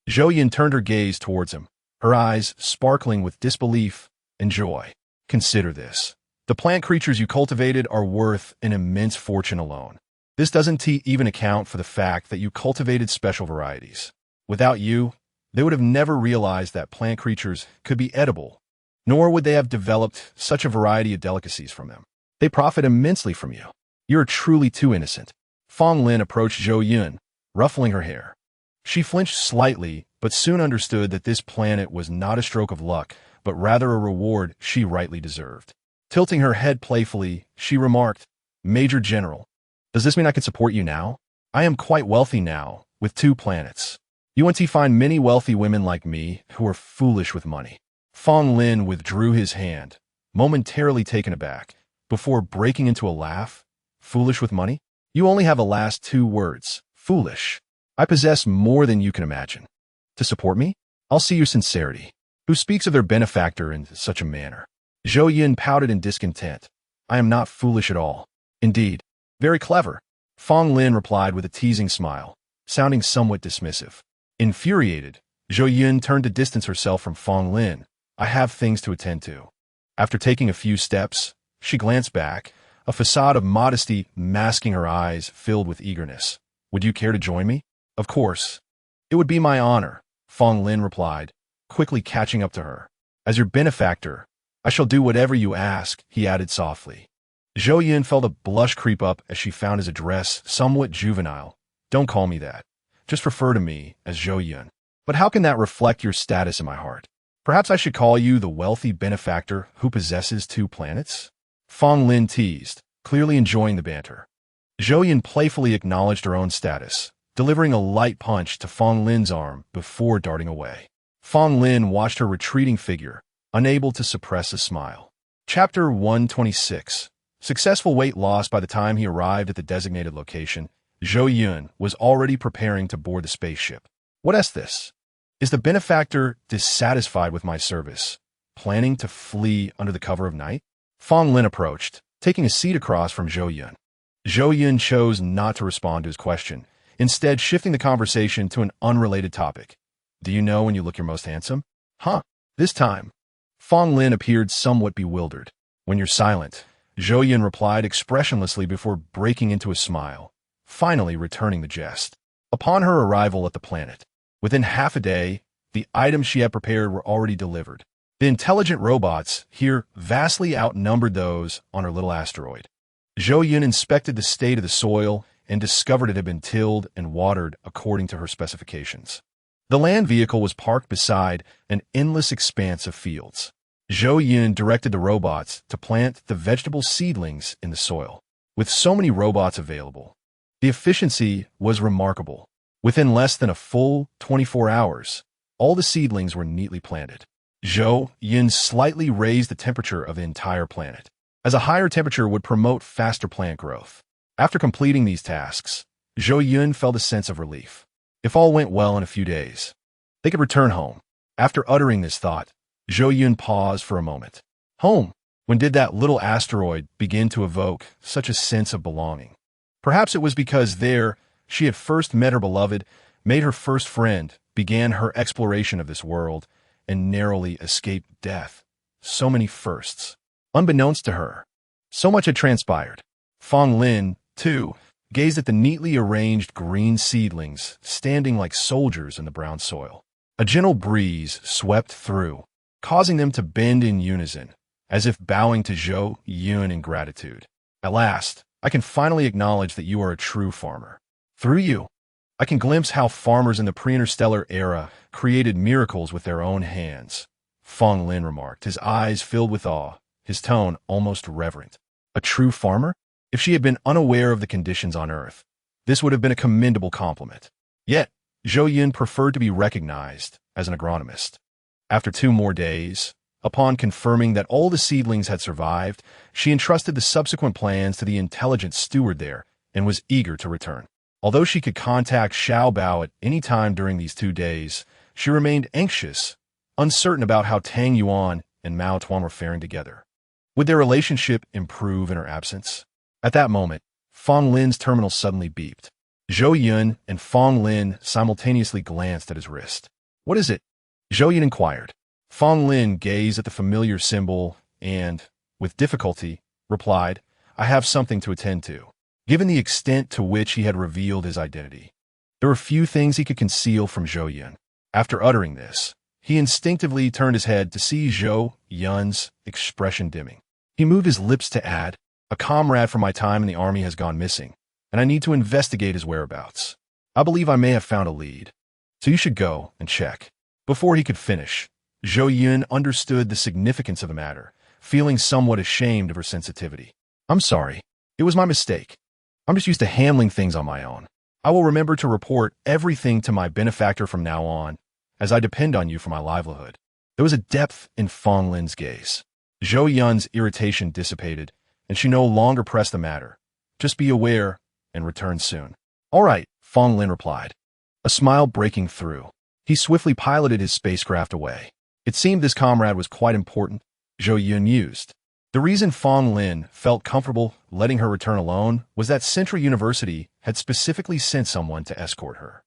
Zhou Yun turned her gaze towards him, her eyes sparkling with disbelief and joy. Consider this. The plant creatures you cultivated are worth an immense fortune alone. This doesn't even account for the fact that you cultivated special varieties. Without you, they would have never realized that plant creatures could be edible, nor would they have developed such a variety of delicacies from them. They profit immensely from you. You're truly too innocent. Fong Lin approached Zhou Yun, ruffling her hair. She flinched slightly, but soon understood that this planet was not a stroke of luck, but rather a reward she rightly deserved. Tilting her head playfully, she remarked, Major General, does this mean I can support you now? I am quite wealthy now, with 2 planets. You want to find many wealthy women like me who are foolish with money. Fong Lin withdrew his hand, momentarily taken aback, before breaking into a laugh. Foolish with money? You only have the last 2 words, foolish. I possess more than you can imagine. To support me? I'll see your sincerity. Who speaks of their benefactor in such a manner? Zhou Yun pouted in discontent. I am not foolish at all. Indeed, very clever. Fong Lin replied with a teasing smile, sounding somewhat dismissive. Infuriated, Zhou Yun turned to distance herself from Fong Lin. I have things to attend to. After taking a few steps, she glanced back, a facade of modesty masking her eyes filled with eagerness. Would you care to join me? Of course. It would be my honor, Fong Lin replied, quickly catching up to her. As your benefactor, I shall do whatever you ask, he added softly. Zhou Yun felt a blush creep up as she found his address somewhat juvenile. Don't call me that. Just refer to me as Zhou Yun. But how can that reflect your status in my heart? Perhaps I should call you the wealthy benefactor who possesses 2 planets? Fong Lin teased, clearly enjoying the banter. Zhou Yun playfully acknowledged her own status, delivering a light punch to Fong Lin's arm before darting away. Fong Lin watched her retreating figure, unable to suppress a smile. Chapter 126. Successful weight loss. By the time he arrived at the designated location, Zhou Yun was already preparing to board the spaceship. What is this? Is the benefactor dissatisfied with my service, planning to flee under the cover of night? Fong Lin approached, taking a seat across from Zhou Yun. Zhou Yun chose not to respond to his question, instead shifting the conversation to an unrelated topic. Do you know when you look your most handsome? Huh, this time. Fong Lin appeared somewhat bewildered. When you're silent, Zhou Yun replied expressionlessly before breaking into a smile, finally returning the jest. Upon her arrival at the planet, within half a day, The items she had prepared were already delivered. The intelligent robots here vastly outnumbered those on her little asteroid. Zhou Yun inspected the state of the soil and discovered it had been tilled and watered according to her specifications. The land vehicle was parked beside an endless expanse of fields. Zhou Yun directed the robots to plant the vegetable seedlings in the soil. With so many robots available, the efficiency was remarkable. Within less than a full 24 hours, all the seedlings were neatly planted. Zhou Yun slightly raised the temperature of the entire planet, as a higher temperature would promote faster plant growth. After completing these tasks, Zhou Yun felt a sense of relief. If all went well in a few days, they could return home. After uttering this thought, Zhou Yun paused for a moment. Home? When did that little asteroid begin to evoke such a sense of belonging? Perhaps it was because there she had first met her beloved, made her first friend, began her exploration of this world, and narrowly escaped death. So many firsts. Unbeknownst to her, so much had transpired. Fong Lin, too, gazed at the neatly arranged green seedlings standing like soldiers in the brown soil. A gentle breeze swept through, causing them to bend in unison, as if bowing to Zhou Yun in gratitude. At last, I can finally acknowledge that you are a true farmer. Through you, I can glimpse how farmers in the pre-interstellar era created miracles with their own hands, Fong Lin remarked, his eyes filled with awe, his tone almost reverent. A true farmer? If she had been unaware of the conditions on Earth, this would have been a commendable compliment. Yet, Zhou Yun preferred to be recognized as an agronomist. After 2 more days, upon confirming that all the seedlings had survived, she entrusted the subsequent plans to the intelligent steward there and was eager to return. Although she could contact Xiao Bao at any time during these 2 days, she remained anxious, uncertain about how Tang Yuan and Mao Tuan were faring together. Would their relationship improve in her absence? At that moment, Fong Lin's terminal suddenly beeped. Zhou Yun and Fong Lin simultaneously glanced at his wrist. What is it? Zhou Yun inquired. Fong Lin gazed at the familiar symbol and, with difficulty, replied, I have something to attend to. Given the extent to which he had revealed his identity, there were few things he could conceal from Zhou Yun. After uttering this, he instinctively turned his head to see Zhou Yun's expression dimming. He moved his lips to add, a comrade from my time in the army has gone missing, and I need to investigate his whereabouts. I believe I may have found a lead, so you should go and check. Before he could finish, Zhou Yun understood the significance of the matter, feeling somewhat ashamed of her sensitivity. I'm sorry. It was my mistake. I'm just used to handling things on my own. I will remember to report everything to my benefactor from now on, as I depend on you for my livelihood. There was a depth in Fong Lin's gaze. Zhou Yun's irritation dissipated, and she no longer pressed the matter. Just be aware and return soon. All right, Fong Lin replied, a smile breaking through. He swiftly piloted his spacecraft away. It seemed this comrade was quite important, Zhou Yun mused. The reason Fong Lin felt comfortable letting her return alone was that Central University had specifically sent someone to escort her.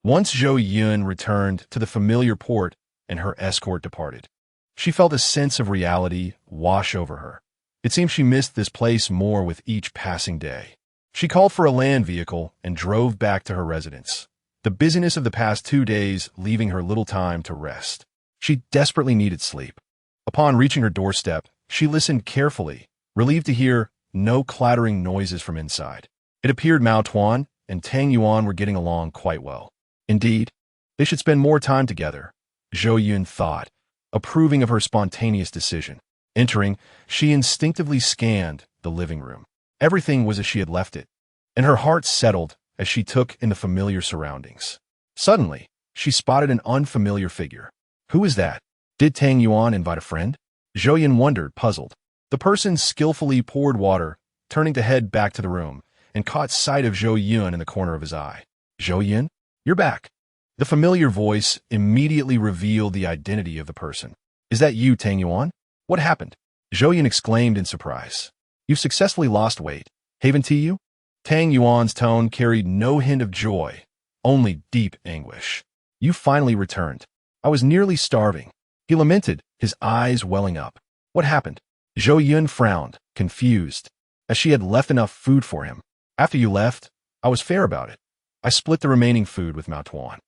Once Zhou Yun returned to the familiar port and her escort departed, she felt a sense of reality wash over her. It seemed she missed this place more with each passing day. She called for a land vehicle and drove back to her residence, the busyness of the past 2 days leaving her little time to rest. She desperately needed sleep. Upon reaching her doorstep, she listened carefully, relieved to hear no clattering noises from inside. It appeared Mao Tuan and Tang Yuan were getting along quite well. Indeed, they should spend more time together, Zhou Yun thought, approving of her spontaneous decision. Entering, she instinctively scanned the living room. Everything was as she had left it, and her heart settled as she took in the familiar surroundings. Suddenly, she spotted an unfamiliar figure. Who is that? Did Tang Yuan invite a friend? Zhou Yun wondered, puzzled. The person skillfully poured water, turning to head back to the room, and caught sight of Zhou Yun in the corner of his eye. Zhou Yun, you're back. The familiar voice immediately revealed the identity of the person. Is that you, Tang Yuan? What happened? Zhou Yun exclaimed in surprise. You've successfully lost weight. Haven't you? Tang Yuan's tone carried no hint of joy, only deep anguish. You finally returned. I was nearly starving. He lamented, his eyes welling up. What happened? Zhou Yun frowned, confused, as she had left enough food for him. After you left, I was fair about it. I split the remaining food with Mao Tuan.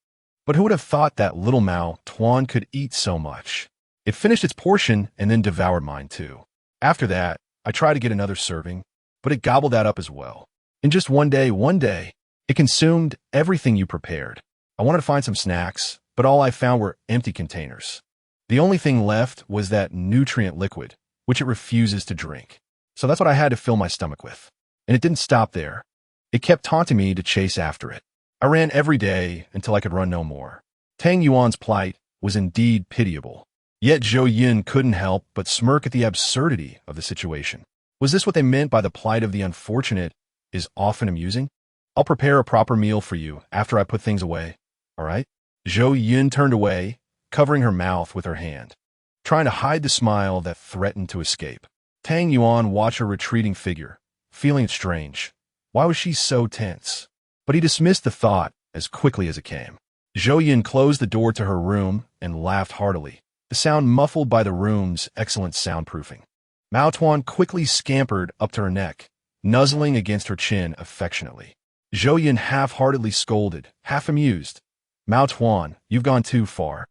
But who would have thought that little Mao Tuan could eat so much? It finished its portion and then devoured mine too. After that, I tried to get another serving, but it gobbled that up as well. In just one day, it consumed everything you prepared. I wanted to find some snacks, but all I found were empty containers. The only thing left was that nutrient liquid, which it refuses to drink. So that's what I had to fill my stomach with. And it didn't stop there. It kept taunting me to chase after it. I ran every day until I could run no more. Tang Yuan's plight was indeed pitiable. Yet Zhou Yun couldn't help but smirk at the absurdity of the situation. Was this what they meant by the plight of the unfortunate is often amusing? I'll prepare a proper meal for you after I put things away, all right? Zhou Yun turned away, covering her mouth with her hand, trying to hide the smile that threatened to escape. Tang Yuan watched her retreating figure, feeling strange. Why was she so tense? But he dismissed the thought as quickly as it came. Zhou Yun closed the door to her room and laughed heartily, the sound muffled by the room's excellent soundproofing. Mao Tuan quickly scampered up to her neck, nuzzling against her chin affectionately. Zhou Yun half-heartedly scolded, half amused. Mao Tuan, you've gone too far.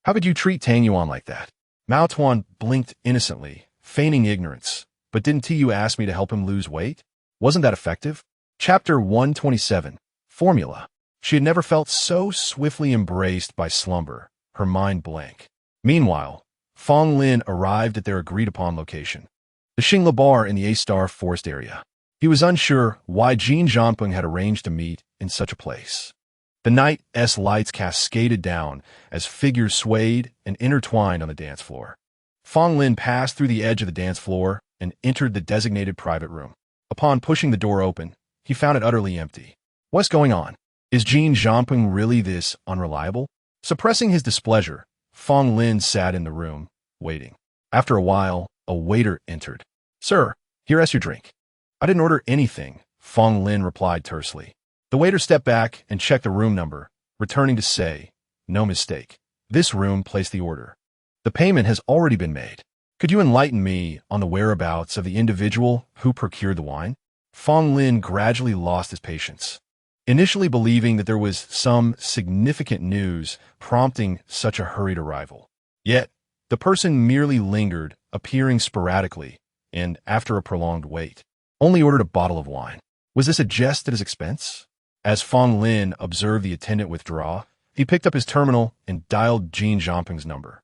How could you treat Tang Yuan like that? Mao Tuan blinked innocently, feigning ignorance. But didn't Tu ask me to help him lose weight? Wasn't that effective? Chapter 127. Formula. She had never felt so swiftly embraced by slumber, her mind blank. Meanwhile, Fong Lin arrived at their agreed-upon location, the Xingla Bar in the A-Star Forest area. He was unsure why Jin Zhangpeng had arranged to meet in such a place. The night's lights cascaded down as figures swayed and intertwined on the dance floor. Fong Lin passed through the edge of the dance floor and entered the designated private room. Upon pushing the door open, he found it utterly empty. What's going on? Is Jin Zhangpeng really this unreliable? Suppressing his displeasure, Fong Lin sat in the room, waiting. After a while, a waiter entered. Sir, here's your drink. I didn't order anything, Fong Lin replied tersely. The waiter stepped back and checked the room number, returning to say, no mistake. This room placed the order. The payment has already been made. Could you enlighten me on the whereabouts of the individual who procured the wine? Fong Lin gradually lost his patience, initially believing that there was some significant news prompting such a hurried arrival. Yet, the person merely lingered, appearing sporadically, and, after a prolonged wait, only ordered a bottle of wine. Was this a jest at his expense? As Fong Lin observed the attendant withdraw, he picked up his terminal and dialed Jin Zhangpeng's number.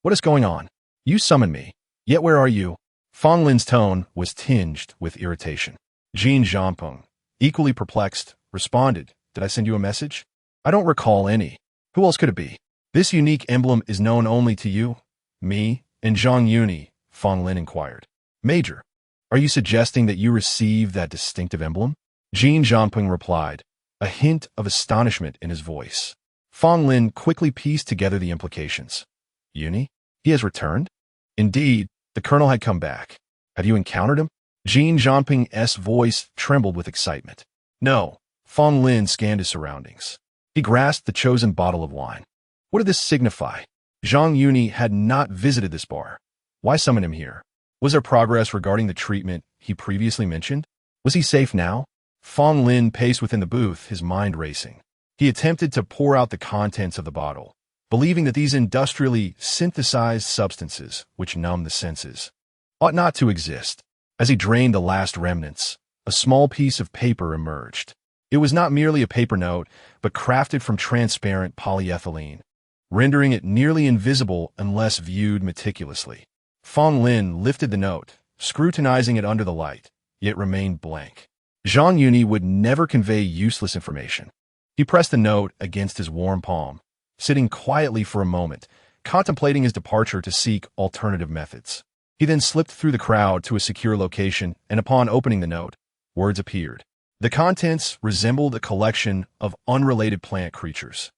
What is going on? You summoned me. Yet where are you? Fong Lin's tone was tinged with irritation. Jin Zhangpeng, equally perplexed, responded, Did I send you a message? I don't recall any. Who else could it be? This unique emblem is known only to you, me, and Zhang Yuni, Fong Lin inquired. Major, are you suggesting that you received that distinctive emblem? Jin Zhangpeng replied, a hint of astonishment in his voice. Fong Lin quickly pieced together the implications. Yuni? He has returned? Indeed, the colonel had come back. Have you encountered him? Jin Zhangpeng's voice trembled with excitement. No. Fong Lin scanned his surroundings. He grasped the chosen bottle of wine. What did this signify? Zhang Yuni had not visited this bar. Why summon him here? Was there progress regarding the treatment he previously mentioned? Was he safe now? Fong Lin paced within the booth, his mind racing. He attempted to pour out the contents of the bottle, believing that these industrially synthesized substances, which numb the senses, ought not to exist. As he drained the last remnants, a small piece of paper emerged. It was not merely a paper note, but crafted from transparent polyethylene, rendering it nearly invisible unless viewed meticulously. Fong Lin lifted the note, scrutinizing it under the light, yet remained blank. Zhang Yuni would never convey useless information. He pressed the note against his warm palm, sitting quietly for a moment, contemplating his departure to seek alternative methods. He then slipped through the crowd to a secure location, and upon opening the note, words appeared. The contents resembled a collection of unrelated plant creatures,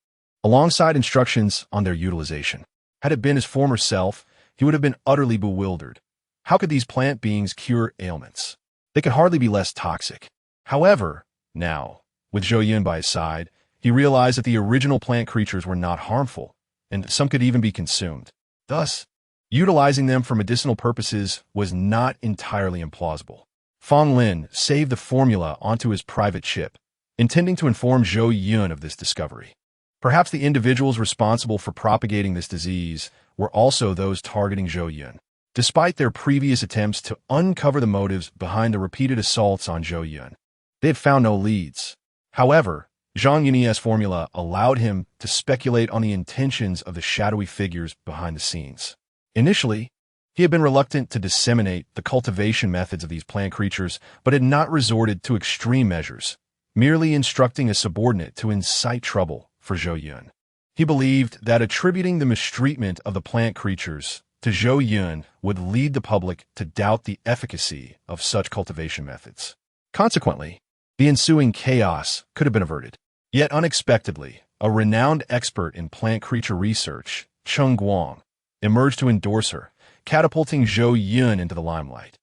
alongside instructions on their utilization. Had it been his former self, he would have been utterly bewildered. How could these plant beings cure ailments? They could hardly be less toxic. However, now, with Zhou Yun by his side, he realized that the original plant creatures were not harmful, and some could even be consumed. Thus, utilizing them for medicinal purposes was not entirely implausible. Fong Lin saved the formula onto his private chip, intending to inform Zhou Yun of this discovery. Perhaps the individuals responsible for propagating this disease were also those targeting Zhou Yun. Despite their previous attempts to uncover the motives behind the repeated assaults on Zhou Yun, they had found no leads. However, Zhang Yun's formula allowed him to speculate on the intentions of the shadowy figures behind the scenes. Initially, he had been reluctant to disseminate the cultivation methods of these plant creatures, but had not resorted to extreme measures, merely instructing a subordinate to incite trouble for Zhou Yun. He believed that attributing the mistreatment of the plant creatures to Zhou Yun would lead the public to doubt the efficacy of such cultivation methods. Consequently, the ensuing chaos could have been averted. Yet unexpectedly, a renowned expert in plant creature research, Cheng Guang, emerged to endorse her, catapulting Zhou Yun into the limelight.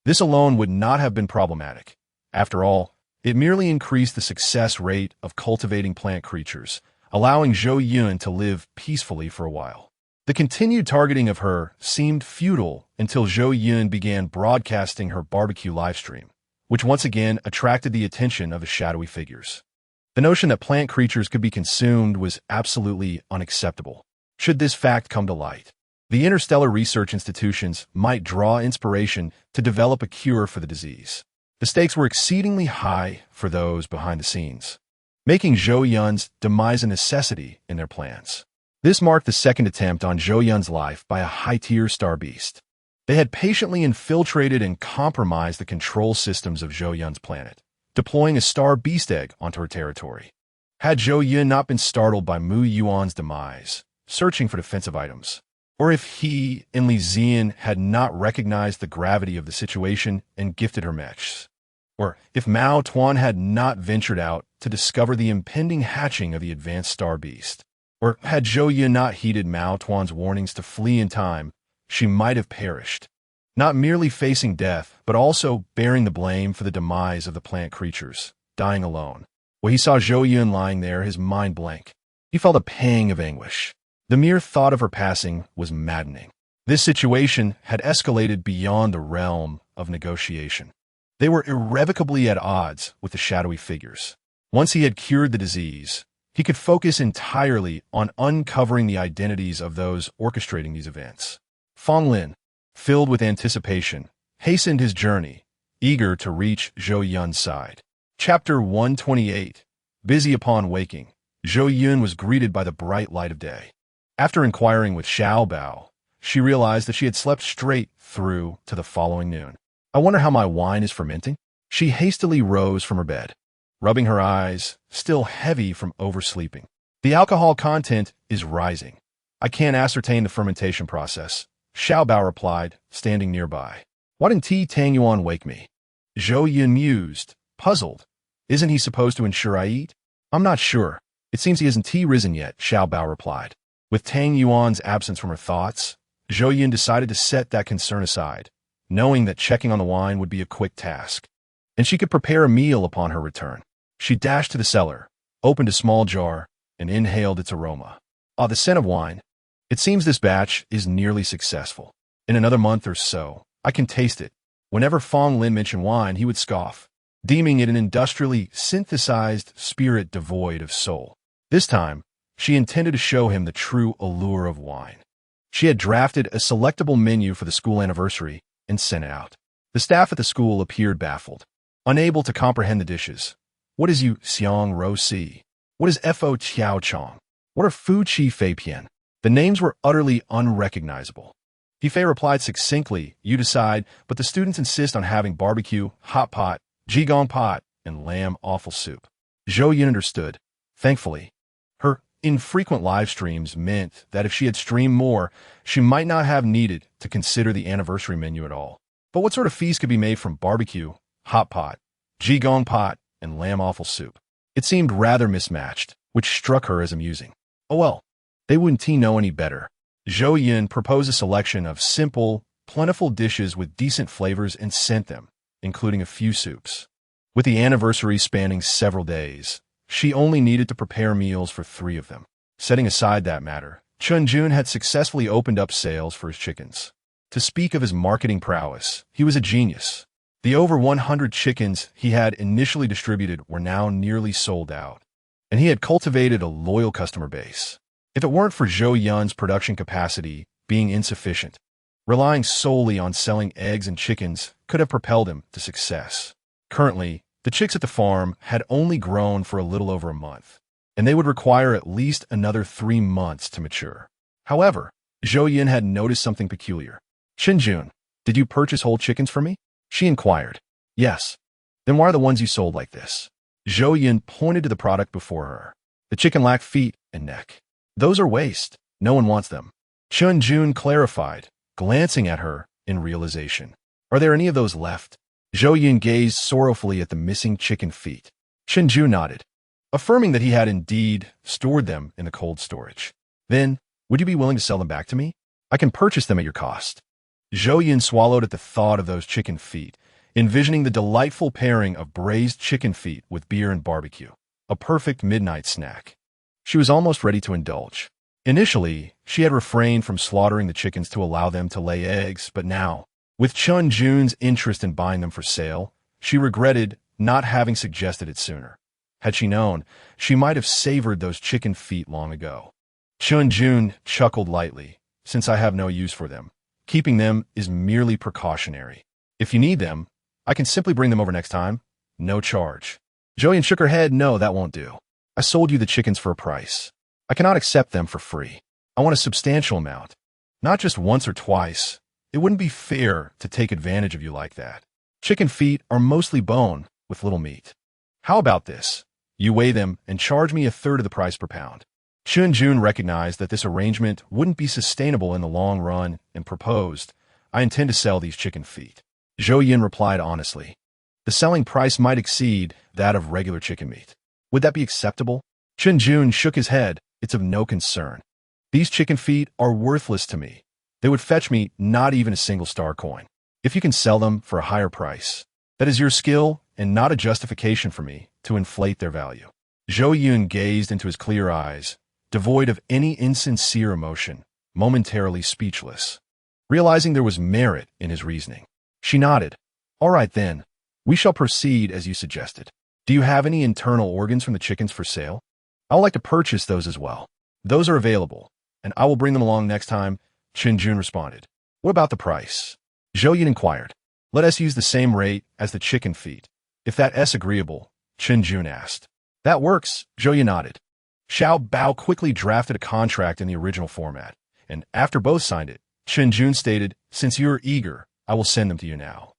This alone would not have been problematic. After all, it merely increased the success rate of cultivating plant creatures, allowing Zhou Yun to live peacefully for a while. The continued targeting of her seemed futile until Zhou Yun began broadcasting her barbecue livestream, which once again attracted the attention of the shadowy figures. The notion that plant creatures could be consumed was absolutely unacceptable. Should this fact come to light, the interstellar research institutions might draw inspiration to develop a cure for the disease. The stakes were exceedingly high for those behind the scenes, making Zhou Yun's demise a necessity in their plans. This marked the second attempt on Zhou Yun's life by a high-tier star beast. They had patiently infiltrated and compromised the control systems of Zhou Yun's planet, deploying a star beast egg onto her territory. Had Zhou Yun not been startled by Mu Yuan's demise, searching for defensive items, or if he and Li Zian had not recognized the gravity of the situation and gifted her mechs, or if Mao Tuan had not ventured out to discover the impending hatching of the advanced star beast, or had Zhou Yun not heeded Mao Tuan's warnings to flee in time, she might have perished, not merely facing death, but also bearing the blame for the demise of the plant creatures, dying alone. When he saw Zhou Yun lying there, his mind blank. He felt a pang of anguish. The mere thought of her passing was maddening. This situation had escalated beyond the realm of negotiation. They were irrevocably at odds with the shadowy figures. Once he had cured the disease, he could focus entirely on uncovering the identities of those orchestrating these events. Fong Lin, filled with anticipation, hastened his journey, eager to reach Zhou Yun's side. Chapter 128. Busy upon waking, Zhou Yun was greeted by the bright light of day. After inquiring with Xiao Bao, she realized that she had slept straight through to the following noon. I wonder how my wine is fermenting? She hastily rose from her bed, rubbing her eyes, still heavy from oversleeping. The alcohol content is rising. I can't ascertain the fermentation process, Xiao Bao replied, standing nearby. Why didn't Tang Yuan wake me? Zhou Yun mused, puzzled. Isn't he supposed to ensure I eat? I'm not sure. It seems he hasn't risen yet, Xiao Bao replied. With Tang Yuan's absence from her thoughts, Zhou Yun decided to set that concern aside, knowing that checking on the wine would be a quick task, and she could prepare a meal upon her return. She dashed to the cellar, opened a small jar, and inhaled its aroma. Ah, the scent of wine. It seems this batch is nearly successful. In another month or so, I can taste it. Whenever Fong Lin mentioned wine, he would scoff, deeming it an industrially synthesized spirit devoid of soul. This time, she intended to show him the true allure of wine. She had drafted a selectable menu for the school anniversary and sent it out. The staff at the school appeared baffled, unable to comprehend the dishes. What is you xiang ro si? What is fo chiao chong? What are fu chi fei pian? The names were utterly unrecognizable. Fei replied succinctly, you decide, but the students insist on having barbecue, hot pot, jigong pot, and lamb offal soup. Zhou Yun understood. Thankfully, her infrequent live streams meant that if she had streamed more, she might not have needed to consider the anniversary menu at all. But what sort of feast could be made from barbecue, hot pot, jigong pot, and lamb offal soup? It seemed rather mismatched, which struck her as amusing. Oh well, they wouldn't know any better. Zhou Yun proposed a selection of simple, plentiful dishes with decent flavors and sent them, including a few soups. With the anniversary spanning several days, she only needed to prepare meals for 3 of them. Setting aside that matter, Chun Jun had successfully opened up sales for his chickens. To speak of his marketing prowess, he was a genius. The over 100 chickens he had initially distributed were now nearly sold out. and he had cultivated a loyal customer base. If it weren't for Zhou Yun's production capacity being insufficient, relying solely on selling eggs and chickens could have propelled him to success. Currently, the chicks at the farm had only grown for a little over a month, and they would require at least another 3 months to mature. However, Zhou Yun had noticed something peculiar. "Chenjun, did you purchase whole chickens for me?" she inquired. "Yes." "Then why are the ones you sold like this?" Zhou Yun pointed to the product before her. "The chicken lack feet and neck. Those are waste. No one wants them." Chenjun clarified, glancing at her in realization. "Are there any of those left?" Zhou Yun gazed sorrowfully at the missing chicken feet. Chenjun nodded, affirming that he had indeed stored them in the cold storage. "Then, would you be willing to sell them back to me? I can purchase them at your cost." Zhou Yun swallowed at the thought of those chicken feet, envisioning the delightful pairing of braised chicken feet with beer and barbecue, a perfect midnight snack. She was almost ready to indulge. Initially, she had refrained from slaughtering the chickens to allow them to lay eggs, but now, with Chenjun's interest in buying them for sale, she regretted not having suggested it sooner. Had she known, she might have savored those chicken feet long ago. Chenjun chuckled lightly. "Since I have no use for them, keeping them is merely precautionary. If you need them, I can simply bring them over next time. No charge." Zhou Yun shook her head. "No, that won't do. I sold you the chickens for a price. I cannot accept them for free. I want a substantial amount. Not just once or twice. It wouldn't be fair to take advantage of you like that. Chicken feet are mostly bone with little meat. How about this? You weigh them and charge me 1/3 of the price per pound." Chenjun recognized that this arrangement wouldn't be sustainable in the long run and proposed, "I intend to sell these chicken feet." Zhou Yun replied honestly, "The selling price might exceed that of regular chicken meat. Would that be acceptable?" Chenjun shook his head. "It's of no concern. These chicken feet are worthless to me. They would fetch me not even a single star coin. If you can sell them for a higher price, that is your skill and not a justification for me to inflate their value." Zhou Yun gazed into his clear eyes, devoid of any insincere emotion, momentarily speechless. Realizing there was merit in his reasoning, she nodded. "All right then, we shall proceed as you suggested. Do you have any internal organs from the chickens for sale? I would like to purchase those as well." "Those are available, and I will bring them along next time," Chenjun responded. "What about the price?" Zhou Yun inquired. "Let us use the same rate as the chicken feet, if that's agreeable," Chenjun asked. "That works," Zhou Yun nodded. Xiao Bao quickly drafted a contract in the original format, and after both signed it, Chenjun stated, "Since you're eager, I will send them to you now."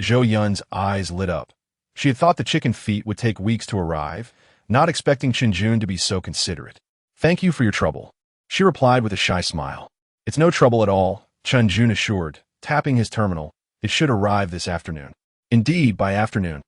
Zhou Yun's eyes lit up. She had thought the chicken feet would take weeks to arrive, not expecting Chenjun to be so considerate. "Thank you for your trouble," she replied with a shy smile. "It's no trouble at all," Chenjun assured, tapping his terminal. "It should arrive this afternoon." Indeed, by afternoon,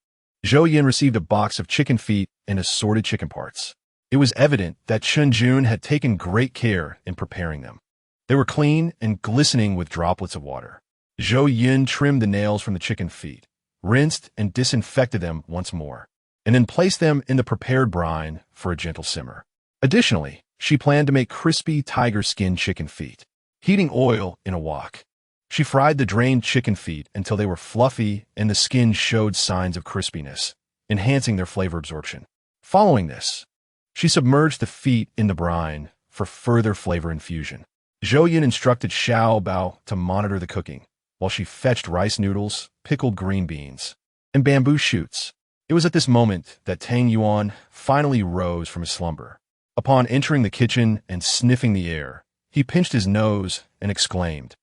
Zhou Yun received a box of chicken feet and assorted chicken parts. It was evident that Chenjun had taken great care in preparing them. They were clean and glistening with droplets of water. Zhou Yun trimmed the nails from the chicken feet, rinsed and disinfected them once more, and then placed them in the prepared brine for a gentle simmer. Additionally, she planned to make crispy tiger skin chicken feet, heating oil in a wok. She fried the drained chicken feet until they were fluffy and the skin showed signs of crispiness, enhancing their flavor absorption. Following this, she submerged the feet in the brine for further flavor infusion. Zhou Yun instructed Xiao Bao to monitor the cooking, while she fetched rice noodles, pickled green beans, and bamboo shoots. It was at this moment that Tang Yuan finally rose from his slumber. Upon entering the kitchen and sniffing the air, he pinched his nose and exclaimed,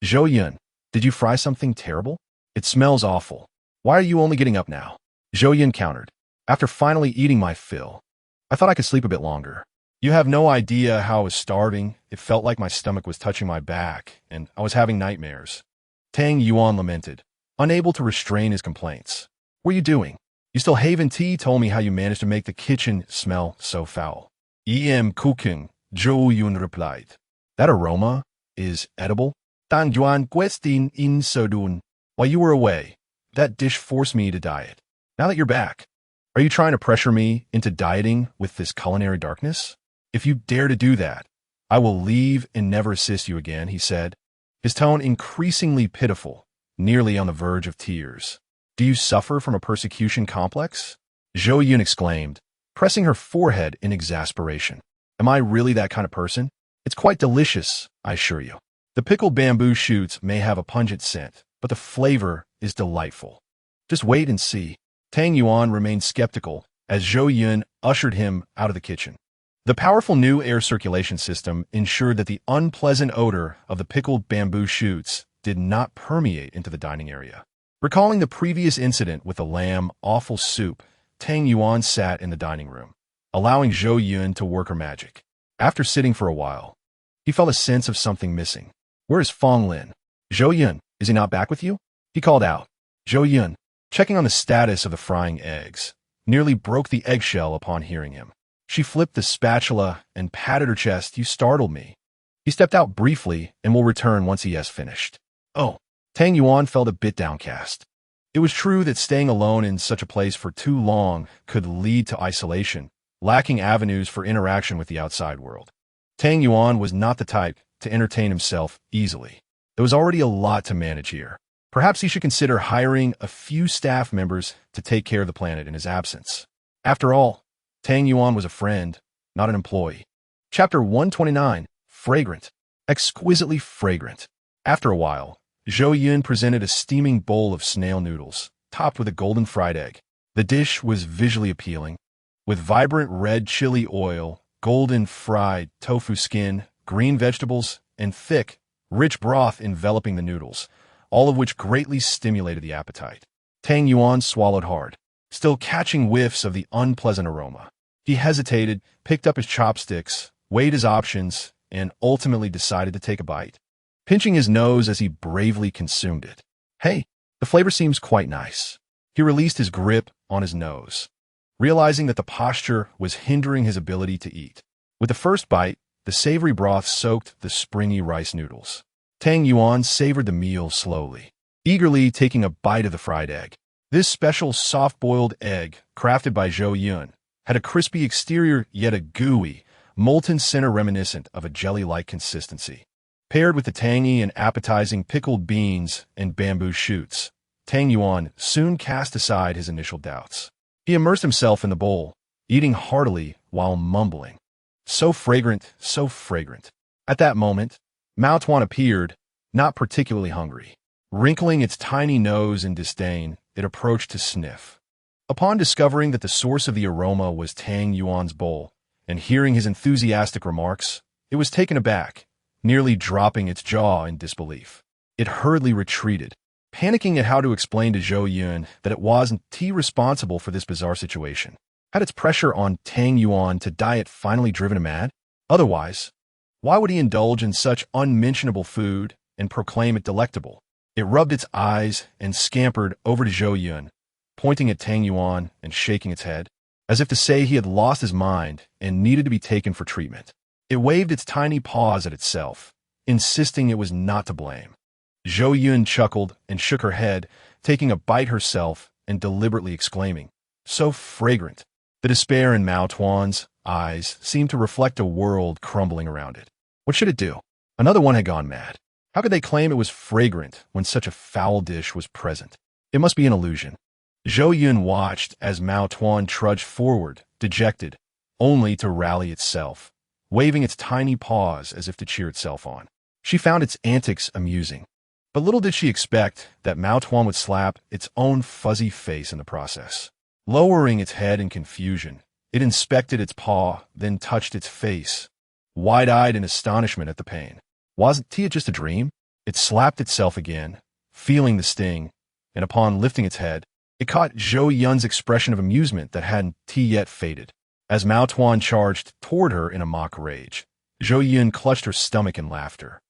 "Zhou Yun, did you fry something terrible? It smells awful. Why are you only getting up now?" Zhou Yun countered, "After finally eating my fill, I thought I could sleep a bit longer. You have no idea how I was starving. It felt like my stomach was touching my back, and I was having nightmares." Tang Yuan lamented, unable to restrain his complaints. "What are you doing? You still haven't told me how you managed to make the kitchen smell so foul." Cooking," Zhou Yun replied. "That aroma is edible. Tang Yuan questin in sodun. While you were away, that dish forced me to diet. Now that you're back, are you trying to pressure me into dieting with this culinary darkness? If you dare to do that, I will leave and never assist you again," he said, his tone increasingly pitiful, nearly on the verge of tears. "Do you suffer from a persecution complex?" Zhou Yun exclaimed, pressing her forehead in exasperation. Am I really that kind of person? It's quite delicious, I assure you. The pickled bamboo shoots may have a pungent scent, but the flavor is delightful. Just wait and see. Tang Yuan remained skeptical as Zhou Yun ushered him out of the kitchen. The powerful new air circulation system ensured that the unpleasant odor of the pickled bamboo shoots did not permeate into the dining area. Recalling the previous incident with the lamb offal soup, Tang Yuan sat in the dining room, allowing Zhou Yun to work her magic. After sitting for a while, he felt a sense of something missing. Where is Fong Lin? Zhou Yun, is he not back with you? He called out. Zhou Yun, checking on the status of the frying eggs, nearly broke the eggshell upon hearing him. She flipped the spatula and patted her chest. You startled me. He stepped out briefly and will return once he has finished. Oh, Tang Yuan felt a bit downcast. It was true that staying alone in such a place for too long could lead to isolation, lacking avenues for interaction with the outside world. Tang Yuan was not the type to entertain himself easily. There was already a lot to manage here. Perhaps he should consider hiring a few staff members to take care of the planet in his absence. After all, Tang Yuan was a friend, not an employee. Chapter 129, Fragrant. Exquisitely fragrant. After a while, Zhou Yun presented a steaming bowl of snail noodles, topped with a golden fried egg. The dish was visually appealing, with vibrant red chili oil, golden fried tofu skin, green vegetables, and thick, rich broth enveloping the noodles, all of which greatly stimulated the appetite. Tang Yuan swallowed hard, still catching whiffs of the unpleasant aroma. He hesitated, picked up his chopsticks, weighed his options, and ultimately decided to take a bite, pinching his nose as he bravely consumed it. Hey, the flavor seems quite nice. He released his grip on his nose, realizing that the posture was hindering his ability to eat. With the first bite, the savory broth soaked the springy rice noodles. Tang Yuan savored the meal slowly, eagerly taking a bite of the fried egg. This special soft-boiled egg, crafted by Zhou Yun, had a crispy exterior yet a gooey, molten center reminiscent of a jelly-like consistency. Paired with the tangy and appetizing pickled beans and bamboo shoots, Tang Yuan soon cast aside his initial doubts. He immersed himself in the bowl, eating heartily while mumbling. So fragrant, so fragrant. At that moment, Mao Tuan appeared, not particularly hungry. Wrinkling its tiny nose in disdain, it approached to sniff. Upon discovering that the source of the aroma was Tang Yuan's bowl, and hearing his enthusiastic remarks, it was taken aback, nearly dropping its jaw in disbelief. It hurriedly retreated, panicking at how to explain to Zhou Yun that it wasn't responsible for this bizarre situation. Had its pressure on Tang Yuan to diet finally driven him mad? Otherwise, why would he indulge in such unmentionable food and proclaim it delectable? It rubbed its eyes and scampered over to Zhou Yun, pointing at Tang Yuan and shaking its head, as if to say he had lost his mind and needed to be taken for treatment. It waved its tiny paws at itself, insisting it was not to blame. Zhou Yun chuckled and shook her head, taking a bite herself and deliberately exclaiming, "So fragrant." The despair in Mao Tuan's eyes seemed to reflect a world crumbling around it. What should it do? Another one had gone mad. How could they claim it was fragrant when such a foul dish was present? It must be an illusion. Zhou Yun watched as Mao Tuan trudged forward, dejected, only to rally itself, waving its tiny paws as if to cheer itself on. She found its antics amusing, but little did she expect that Mao Tuan would slap its own fuzzy face in the process. Lowering its head in confusion, it inspected its paw, then touched its face, wide-eyed in astonishment at the pain. Wasn't it just a dream? It slapped itself again, feeling the sting, and upon lifting its head, it caught Zhou Yun's expression of amusement that hadn't yet faded. As Mao Tuan charged toward her in a mock rage, Zhou Yun clutched her stomach in laughter.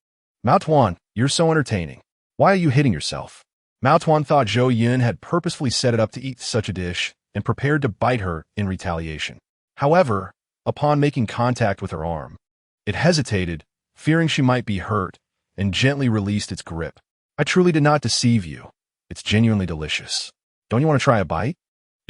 Mao Tuan, you're so entertaining. Why are you hitting yourself? Mao Tuan thought Zhou Yun had purposefully set it up to eat such a dish and prepared to bite her in retaliation. However, upon making contact with her arm, it hesitated, fearing she might be hurt, and gently released its grip. I truly did not deceive you. It's genuinely delicious. Don't you want to try a bite?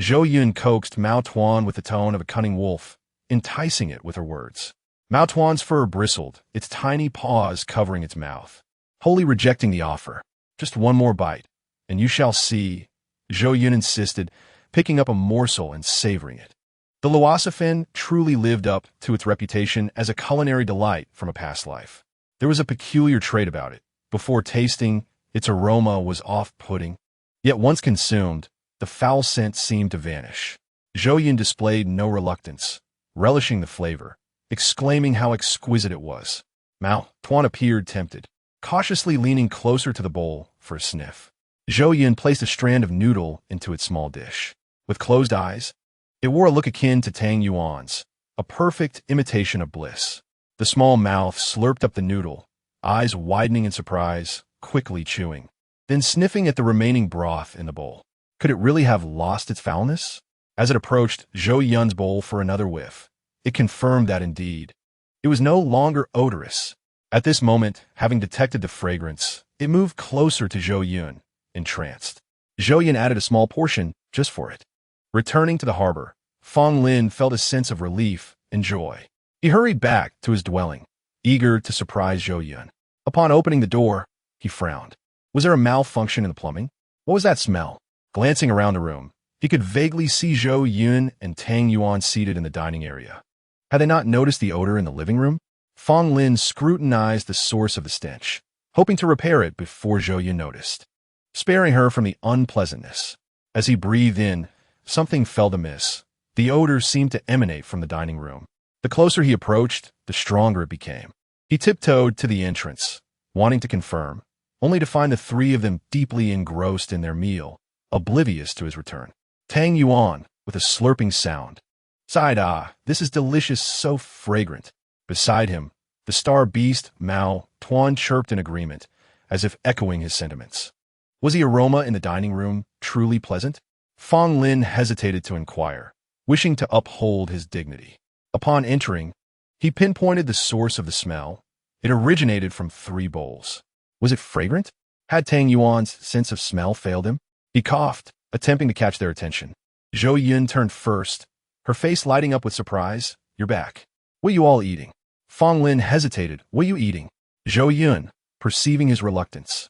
Zhou Yun coaxed Mao Tuan with the tone of a cunning wolf, enticing it with her words. Mao Tuan's fur bristled, its tiny paws covering its mouth, wholly rejecting the offer. Just one more bite, and you shall see, Zhou Yun insisted, picking up a morsel and savoring it. The luosafen truly lived up to its reputation as a culinary delight from a past life. There was a peculiar trait about it. Before tasting, its aroma was off-putting. Yet once consumed, the foul scent seemed to vanish. Zhou Yun displayed no reluctance, relishing the flavor, exclaiming how exquisite it was. Mao Tuan appeared tempted, cautiously leaning closer to the bowl for a sniff. Zhou Yun placed a strand of noodle into its small dish. With closed eyes, it wore a look akin to Tang Yuan's, a perfect imitation of bliss. The small mouth slurped up the noodle, eyes widening in surprise, quickly chewing, then sniffing at the remaining broth in the bowl. Could it really have lost its foulness? As it approached Zhou Yun's bowl for another whiff, it confirmed that indeed, it was no longer odorous. At this moment, having detected the fragrance, it moved closer to Zhou Yun, entranced. Zhou Yun added a small portion just for it. Returning to the harbor, Fong Lin felt a sense of relief and joy. He hurried back to his dwelling, eager to surprise Zhou Yun. Upon opening the door, he frowned. Was there a malfunction in the plumbing? What was that smell? Glancing around the room, he could vaguely see Zhou Yun and Tang Yuan seated in the dining area. Had they not noticed the odor in the living room? Fong Lin scrutinized the source of the stench, hoping to repair it before Zhou Yun noticed, sparing her from the unpleasantness. As he breathed in, something felt amiss. The odor seemed to emanate from the dining room. The closer he approached, the stronger it became. He tiptoed to the entrance, wanting to confirm, only to find the three of them deeply engrossed in their meal, oblivious to his return. Tang Yuan, with a slurping sound, sighed, "Ah, this is delicious, so fragrant." Beside him, the star beast Mao Tuan chirped in agreement, as if echoing his sentiments. Was the aroma in the dining room truly pleasant? Fong Lin hesitated to inquire, wishing to uphold his dignity. Upon entering, he pinpointed the source of the smell. It originated from 3 bowls. Was it fragrant? Had Tang Yuan's sense of smell failed him? He coughed, attempting to catch their attention. Zhou Yun turned first, her face lighting up with surprise. "You're back. What are you all eating?" Fong Lin hesitated. "What are you eating?" Zhou Yun, perceiving his reluctance,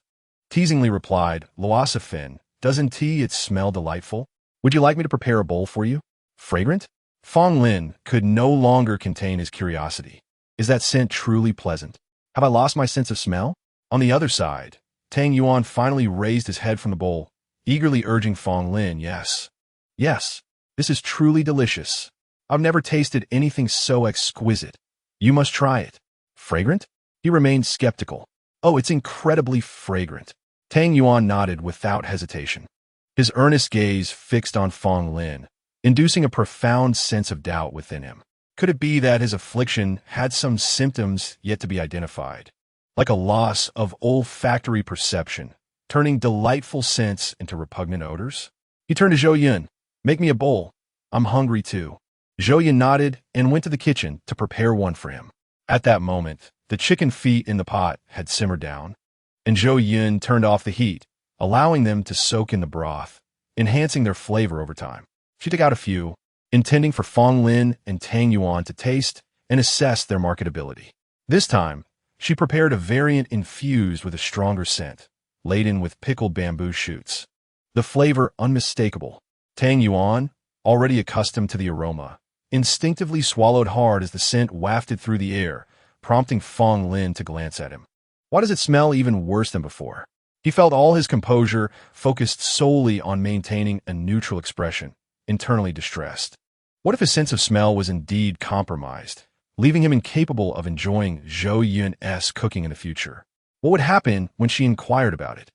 teasingly replied, "Luosafen. Doesn't it smell delightful? Would you like me to prepare a bowl for you? Fragrant?" Fong Lin could no longer contain his curiosity. Is that scent truly pleasant? Have I lost my sense of smell? On the other side, Tang Yuan finally raised his head from the bowl, eagerly urging Fong Lin, "Yes. Yes, this is truly delicious. I've never tasted anything so exquisite. You must try it." Fragrant? He remained skeptical. "Oh, it's incredibly fragrant." Tang Yuan nodded without hesitation, his earnest gaze fixed on Fong Lin, inducing a profound sense of doubt within him. Could it be that his affliction had some symptoms yet to be identified, like a loss of olfactory perception, turning delightful scents into repugnant odors? He turned to Zhou Yun. "Make me a bowl. I'm hungry too." Zhou Yun nodded and went to the kitchen to prepare one for him. At that moment, the chicken feet in the pot had simmered down, and Zhou Yun turned off the heat, allowing them to soak in the broth, enhancing their flavor over time. She took out a few, intending for Fong Lin and Tang Yuan to taste and assess their marketability. This time, she prepared a variant infused with a stronger scent, laden with pickled bamboo shoots. The flavor unmistakable. Tang Yuan, already accustomed to the aroma, instinctively swallowed hard as the scent wafted through the air, prompting Fong Lin to glance at him. Why does it smell even worse than before? He felt all his composure focused solely on maintaining a neutral expression, internally distressed. What if his sense of smell was indeed compromised, leaving him incapable of enjoying Zhou Yun's cooking in the future? What would happen when she inquired about it?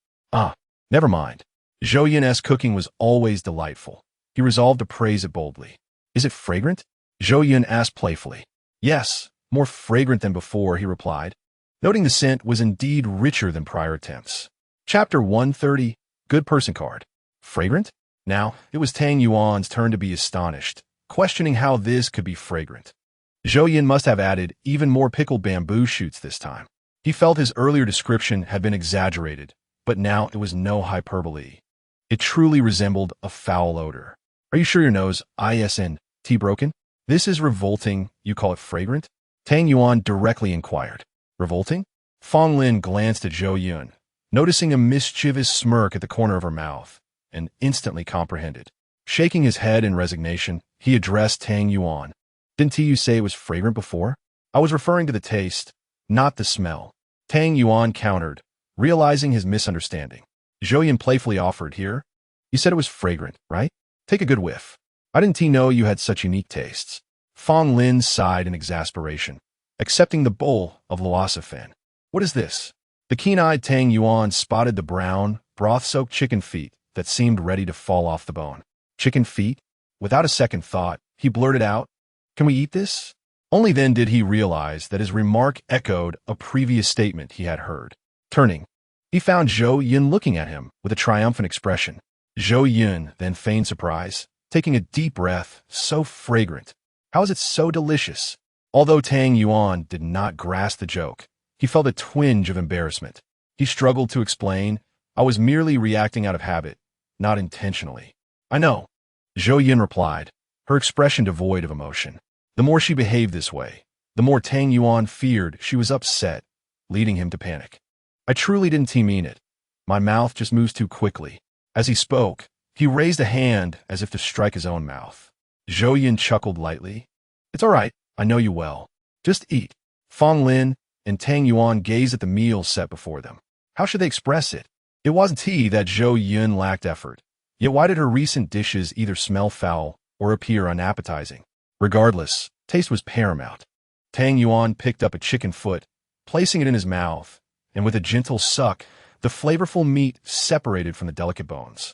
Never mind. Zhou Yun's cooking was always delightful. He resolved to praise it boldly. "Is it fragrant?" Zhou Yun asked playfully. "Yes, more fragrant than before," he replied, noting the scent was indeed richer than prior attempts. Chapter 130, Good Person Card. Fragrant? Now, it was Tang Yuan's turn to be astonished, questioning how this could be fragrant. Zhou Yun must have added even more pickled bamboo shoots this time. He felt his earlier description had been exaggerated, but now it was no hyperbole. It truly resembled a foul odor. "Are you sure your nose isn't broken? This is revolting. You call it fragrant?" Tang Yuan directly inquired. "Revolting?" Fong Lin glanced at Zhou Yun, noticing a mischievous smirk at the corner of her mouth, and instantly comprehended. Shaking his head in resignation, he addressed Tang Yuan. Didn't you say it was fragrant before? I was referring to the taste, not the smell. Tang Yuan countered, realizing his misunderstanding. Zhou Yun playfully offered, here. You said it was fragrant, right? Take a good whiff. I didn't know you had such unique tastes. Fong Lin sighed in exasperation, accepting the bowl of luosafen. What is this? The keen-eyed Tang Yuan spotted the brown, broth-soaked chicken feet that seemed ready to fall off the bone. Chicken feet? Without a second thought, he blurted out, "Can we eat this?" Only then did he realize that his remark echoed a previous statement he had heard. Turning, he found Zhou Yun looking at him with a triumphant expression. Zhou Yun then feigned surprise, taking a deep breath. So fragrant. How is it so delicious? Although Tang Yuan did not grasp the joke, he felt a twinge of embarrassment. He struggled to explain, I was merely reacting out of habit, not intentionally. I know, Zhou Yun replied, her expression devoid of emotion. The more she behaved this way, the more Tang Yuan feared she was upset, leading him to panic. I truly didn't mean it. My mouth just moves too quickly. As he spoke, he raised a hand as if to strike his own mouth. Zhou Yun chuckled lightly. It's all right, I know you well. Just eat. Fong Lin and Tang Yuan gazed at the meal set before them. How should they express it? It wasn't that Zhou Yun lacked effort. Yet why did her recent dishes either smell foul or appear unappetizing? Regardless, taste was paramount. Tang Yuan picked up a chicken foot, placing it in his mouth, and with a gentle suck, the flavorful meat separated from the delicate bones.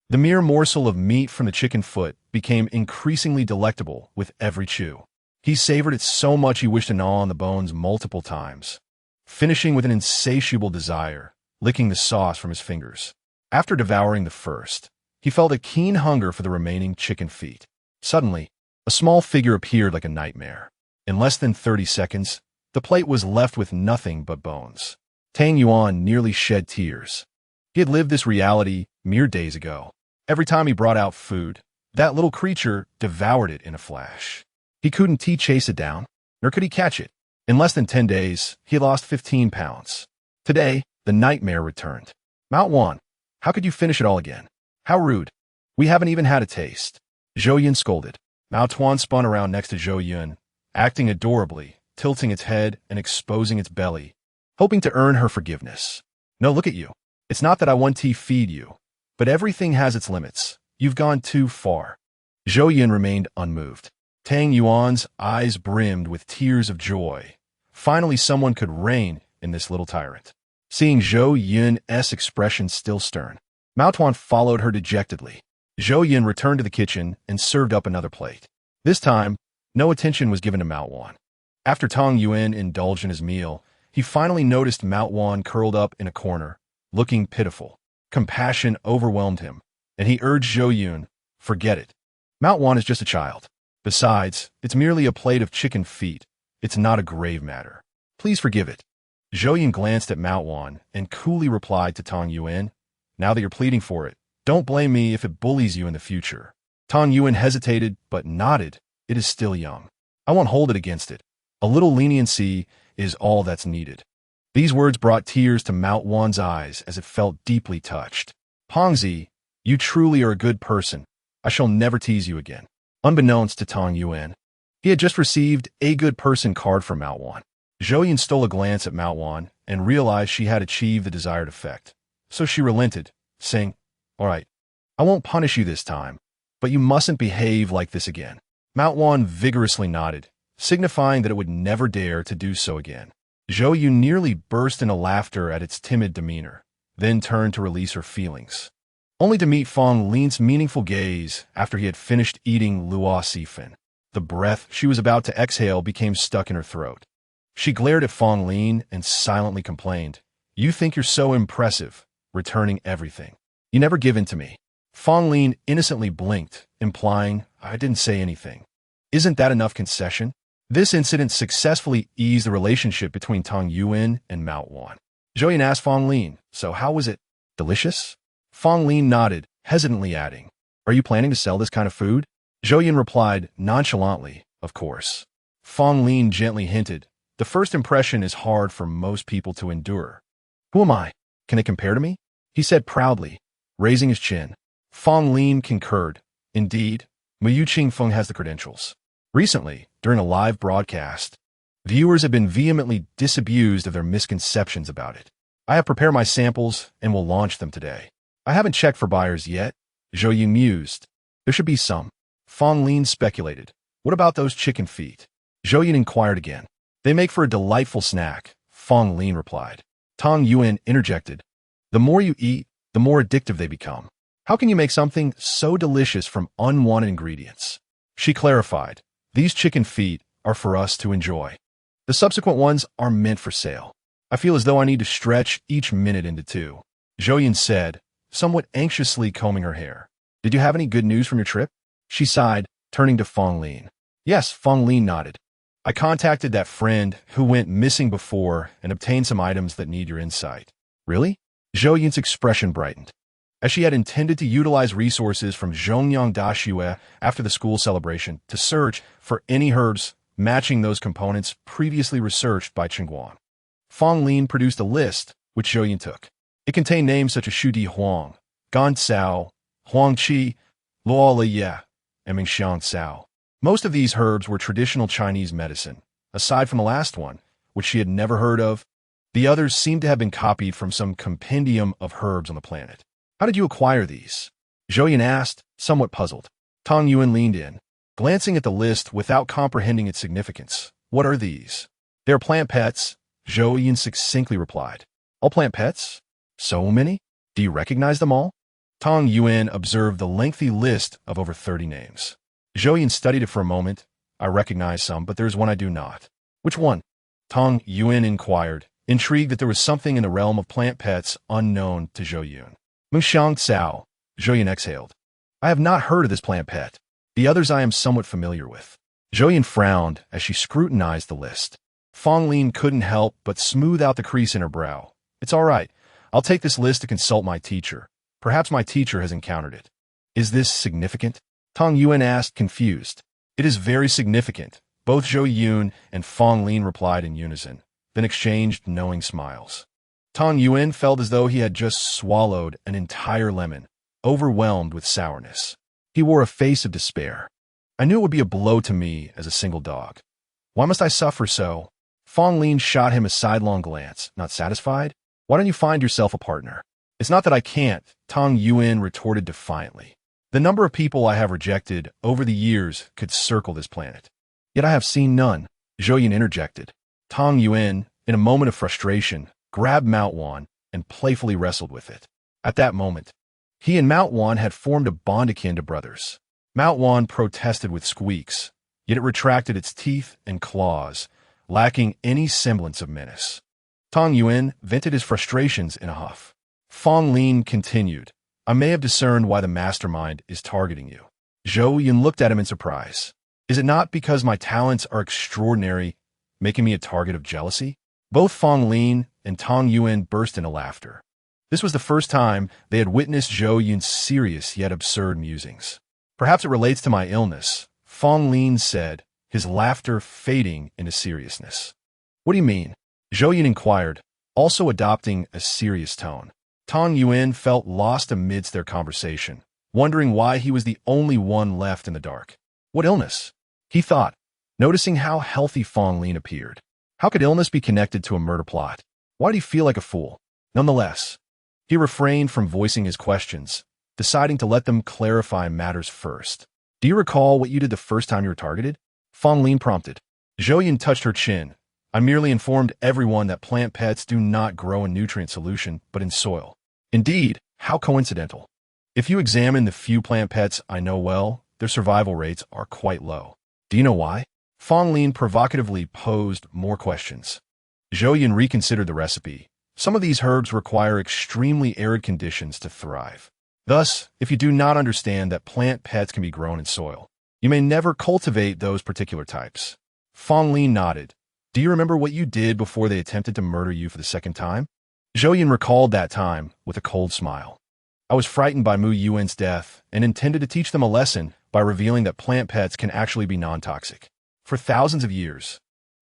The mere morsel of meat from the chicken foot became increasingly delectable with every chew. He savored it so much he wished to gnaw on the bones multiple times, finishing with an insatiable desire, licking the sauce from his fingers. After devouring the first, he felt a keen hunger for the remaining chicken feet. Suddenly, a small figure appeared like a nightmare. In less than 30 seconds, the plate was left with nothing but bones. Tang Yuan nearly shed tears. He had lived this reality mere days ago. Every time he brought out food, that little creature devoured it in a flash. He couldn't chase it down, nor could he catch it. In less than 10 days, he lost 15 pounds. Today, the nightmare returned. Mount Wan, how could you finish it all again? How rude. We haven't even had a taste. Zhou Yun scolded. Mao Tuan spun around next to Zhou Yun, acting adorably, tilting its head and exposing its belly, hoping to earn her forgiveness. No, look at you. It's not that I want to feed you, but everything has its limits. You've gone too far. Zhou Yun remained unmoved. Tang Yuan's eyes brimmed with tears of joy. Finally, someone could reign in this little tyrant. Seeing Zhou Yun's expression still stern, Mao Tuan followed her dejectedly. Zhou Yun returned to the kitchen and served up another plate. This time, no attention was given to Mao Wan. After Tang Yuan indulged in his meal, he finally noticed Mao Wan curled up in a corner, looking pitiful. Compassion overwhelmed him, and he urged Zhou Yun, forget it. Mao Wan is just a child. Besides, it's merely a plate of chicken feet. It's not a grave matter. Please forgive it. Zhou Yun glanced at Mao Wan and coolly replied to Tang Yuan, now that you're pleading for it, don't blame me if it bullies you in the future. Tang Yuan hesitated, but nodded. It is still young. I won't hold it against it. A little leniency is all that's needed. These words brought tears to Mao Wan's eyes as it felt deeply touched. Pongzi, you truly are a good person. I shall never tease you again. Unbeknownst to Tang Yuan, he had just received a good person card from Mao Wan. Zhou Yun stole a glance at Mao Wan and realized she had achieved the desired effect. So she relented, saying, all right, I won't punish you this time, but you mustn't behave like this again. Mao Wan vigorously nodded, signifying that it would never dare to do so again. Zhou Yun nearly burst into laughter at its timid demeanor, then turned to release her feelings, only to meet Fong Lin's meaningful gaze after he had finished eating luo sifen. The breath she was about to exhale became stuck in her throat. She glared at Fong Lin and silently complained, you think you're so impressive, returning everything. You never give in to me. Fong Lin innocently blinked, implying, I didn't say anything. Isn't that enough concession? This incident successfully eased the relationship between Tang Yuan and Mao Wan. Zhou Yun asked Fong Lin, so how was it? Delicious? Fong Lin nodded, hesitantly adding, are you planning to sell this kind of food? Zhou Yun replied, nonchalantly, of course. Fong Lin gently hinted, the first impression is hard for most people to endure. Who am I? Can it compare to me? He said proudly, raising his chin. Fong Lin concurred. Indeed, Mu Qingfeng has the credentials. Recently, during a live broadcast, viewers have been vehemently disabused of their misconceptions about it. I have prepared my samples and will launch them today. I haven't checked for buyers yet, Zhou Yun mused. There should be some. Fong Lin speculated. What about those chicken feet? Zhou Yun inquired again. They make for a delightful snack, Fong Lin replied. Tang Yuan interjected. The more you eat, the more addictive they become. How can you make something so delicious from unwanted ingredients? She clarified. These chicken feet are for us to enjoy. The subsequent ones are meant for sale. I feel as though I need to stretch each minute into two, Zhou Yun said, somewhat anxiously combing her hair. Did you have any good news from your trip? She sighed, turning to Fong Lin. Yes, Fong Lin nodded. I contacted that friend who went missing before and obtained some items that need your insight. Really? Zhou Yun's expression brightened. As she had intended to utilize resources from Zhongyang Dashue after the school celebration to search for any herbs matching those components previously researched by Qingguan. Fong Lin produced a list, which Zhou Yun took. It contained names such as Shu Di Huang, Gan Cao, Huang Qi, Luo Le Ye, and Mingxiang Cao. Most of these herbs were traditional Chinese medicine. Aside from the last one, which she had never heard of, the others seemed to have been copied from some compendium of herbs on the planet. How did you acquire these? Zhou Yun asked, somewhat puzzled. Tang Yuan leaned in, glancing at the list without comprehending its significance. What are these? They are plant pets, Zhou Yun succinctly replied. All plant pets? So many? Do you recognize them all? Tang Yuan observed the lengthy list of over 30 names. Zhou Yun studied it for a moment. I recognize some, but there's one I do not. Which one? Tang Yuan inquired, intrigued that there was something in the realm of plant pets unknown to Zhou Yun. Mingxiang Cao, Zhou Yun exhaled. I have not heard of this plant pet. The others I am somewhat familiar with. Zhou Yun frowned as she scrutinized the list. Fong Lin couldn't help but smooth out the crease in her brow. It's all right. I'll take this list to consult my teacher. Perhaps my teacher has encountered it. Is this significant? Tang Yuan asked, confused. It is very significant. Both Zhou Yun and Fong Lin replied in unison, then exchanged knowing smiles. Tang Yuan felt as though he had just swallowed an entire lemon, overwhelmed with sourness. He wore a face of despair. I knew it would be a blow to me as a single dog. Why must I suffer so? Fong Lin shot him a sidelong glance. Not satisfied? Why don't you find yourself a partner? It's not that I can't, Tang Yuan retorted defiantly. The number of people I have rejected over the years could circle this planet. Yet I have seen none, Zhou Yun interjected. Tang Yuan, in a moment of frustration, grabbed Mount Wan and playfully wrestled with it. At that moment, he and Mount Wan had formed a bond akin to brothers. Mount Wan protested with squeaks, yet it retracted its teeth and claws, lacking any semblance of menace. Tang Yuan vented his frustrations in a huff. Fong Lin continued. I may have discerned why the mastermind is targeting you. Zhou Yun looked at him in surprise. Is it not because my talents are extraordinary, making me a target of jealousy? Both Fong Lin and Tang Yuan burst into laughter. This was the first time they had witnessed Zhou Yun's serious yet absurd musings. Perhaps it relates to my illness, Fong Lin said, his laughter fading into seriousness. What do you mean? Zhou Yun inquired, also adopting a serious tone. Tang Yuan felt lost amidst their conversation, wondering why he was the only one left in the dark. What illness? He thought, noticing how healthy Fong Lin appeared. How could illness be connected to a murder plot? Why did he feel like a fool? Nonetheless, he refrained from voicing his questions, deciding to let them clarify matters first. Do you recall what you did the first time you were targeted? Fong Lin prompted. Zhou Yun touched her chin. I merely informed everyone that plant pets do not grow in nutrient solution, but in soil. Indeed, how coincidental. If you examine the few plant pets I know well, their survival rates are quite low. Do you know why? Fong Lin provocatively posed more questions. Zhou Yun reconsidered the recipe. Some of these herbs require extremely arid conditions to thrive. Thus, if you do not understand that plant pets can be grown in soil, you may never cultivate those particular types. Fong Lin nodded. Do you remember what you did before they attempted to murder you for the second time? Zhou Yun recalled that time with a cold smile. I was frightened by Mu Yuan's death and intended to teach them a lesson by revealing that plant pets can actually be non-toxic. For thousands of years,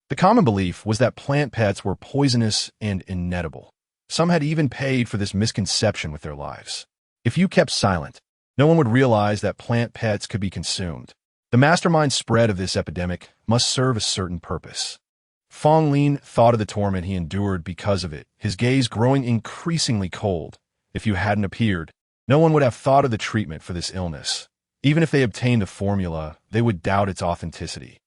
the common belief was that plant pets were poisonous and inedible. Some had even paid for this misconception with their lives. If you kept silent, No one would realize that plant pets could be consumed. The mastermind spread of this epidemic must serve a certain purpose. Fong Lin thought of the torment he endured because of it, his gaze growing increasingly cold. If you hadn't appeared, no one would have thought of the treatment for this illness. Even if they obtained the formula, they would doubt its authenticity.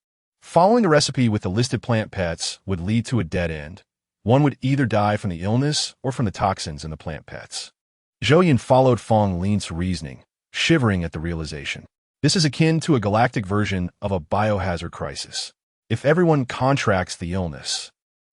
Following the recipe with the listed plant pets would lead to a dead end. One would either die from the illness or from the toxins in the plant pets. Zhou Yun followed Fong Lin's reasoning, shivering at the realization. This is akin to a galactic version of a biohazard crisis. If everyone contracts the illness,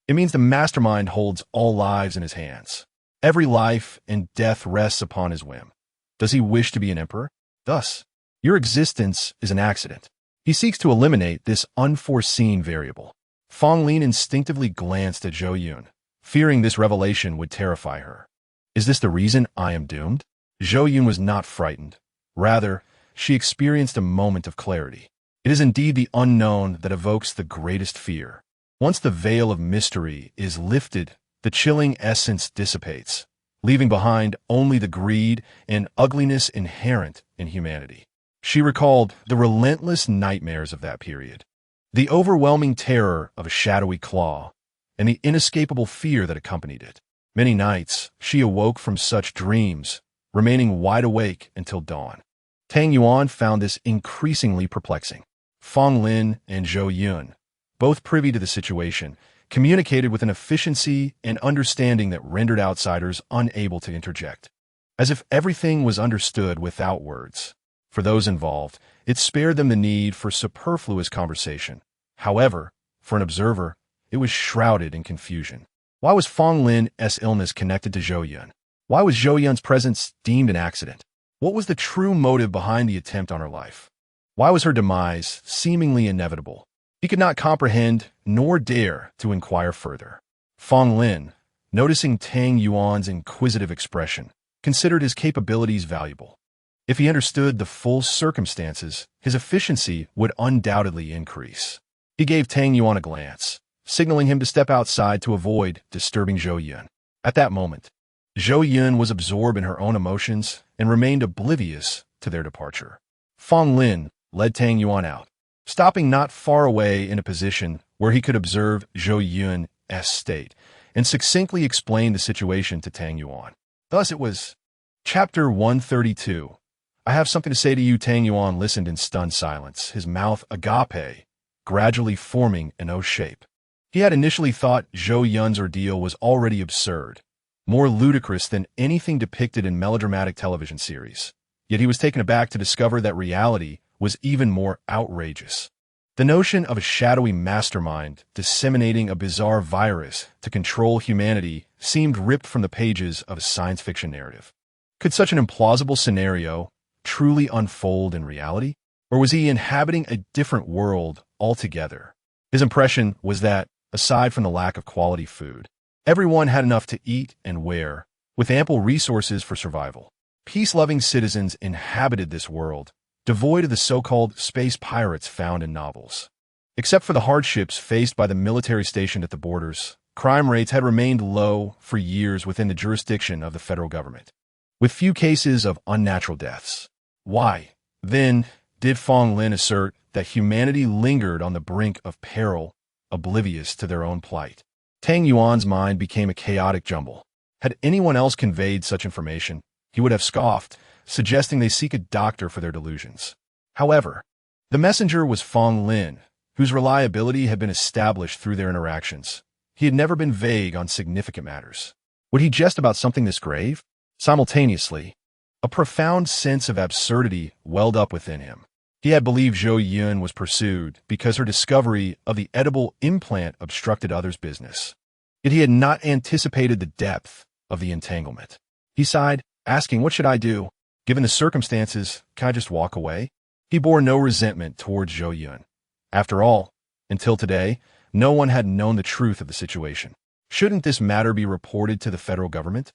it means the mastermind holds all lives in his hands. Every life and death rests upon his whim. Does he wish to be an emperor? Thus, your existence is an accident. He seeks to eliminate this unforeseen variable. Fong Lin instinctively glanced at Zhou Yun, fearing this revelation would terrify her. Is this the reason I am doomed? Zhou Yun was not frightened. Rather, she experienced a moment of clarity. It is indeed the unknown that evokes the greatest fear. Once the veil of mystery is lifted, the chilling essence dissipates, leaving behind only the greed and ugliness inherent in humanity. She recalled the relentless nightmares of that period, the overwhelming terror of a shadowy claw, and the inescapable fear that accompanied it. Many nights, she awoke from such dreams, remaining wide awake until dawn. Tang Yuan found this increasingly perplexing. Fong Lin and Zhou Yun, both privy to the situation, communicated with an efficiency and understanding that rendered outsiders unable to interject, as if everything was understood without words. For those involved, it spared them the need for superfluous conversation. However, for an observer, it was shrouded in confusion. Why was Fong Lin's illness connected to Zhou Yun? Why was Zhou Yun's presence deemed an accident? What was the true motive behind the attempt on her life? Why was her demise seemingly inevitable? He could not comprehend nor dare to inquire further. Fong Lin, noticing Tang Yuan's inquisitive expression, considered his capabilities valuable. If he understood the full circumstances, his efficiency would undoubtedly increase. He gave Tang Yuan a glance, signaling him to step outside to avoid disturbing Zhou Yun. At that moment, Zhou Yun was absorbed in her own emotions and remained oblivious to their departure. Fong Lin led Tang Yuan out, stopping not far away in a position where he could observe Zhou Yun's state and succinctly explain the situation to Tang Yuan. Thus it was. Chapter 132. I have something to say to you. Tang Yuan listened in stunned silence, his mouth agape, gradually forming an O shape. He had initially thought Zhou Yun's ordeal was already absurd, more ludicrous than anything depicted in melodramatic television series. Yet he was taken aback to discover that reality was even more outrageous. The notion of a shadowy mastermind disseminating a bizarre virus to control humanity seemed ripped from the pages of a science fiction narrative. Could such an implausible scenario truly unfold in reality? Or was he inhabiting a different world altogether? His impression was that, aside from the lack of quality food, everyone had enough to eat and wear, with ample resources for survival. Peace-loving citizens inhabited this world, devoid of the so-called space pirates found in novels. Except for the hardships faced by the military stationed at the borders, crime rates had remained low for years within the jurisdiction of the federal government, with few cases of unnatural deaths. Why, then, did Fong Lin assert that humanity lingered on the brink of peril, oblivious to their own plight? Tang Yuan's mind became a chaotic jumble. Had anyone else conveyed such information, he would have scoffed, suggesting they seek a doctor for their delusions. However, the messenger was Fong Lin, whose reliability had been established through their interactions. He had never been vague on significant matters. Would he jest about something this grave? Simultaneously, a profound sense of absurdity welled up within him. He had believed Zhou Yun was pursued because her discovery of the edible implant obstructed others' business. Yet he had not anticipated the depth of the entanglement. He sighed, asking, "What should I do? Given the circumstances, can I just walk away?" He bore no resentment towards Zhou Yun. After all, until today, no one had known the truth of the situation. Shouldn't this matter be reported to the federal government?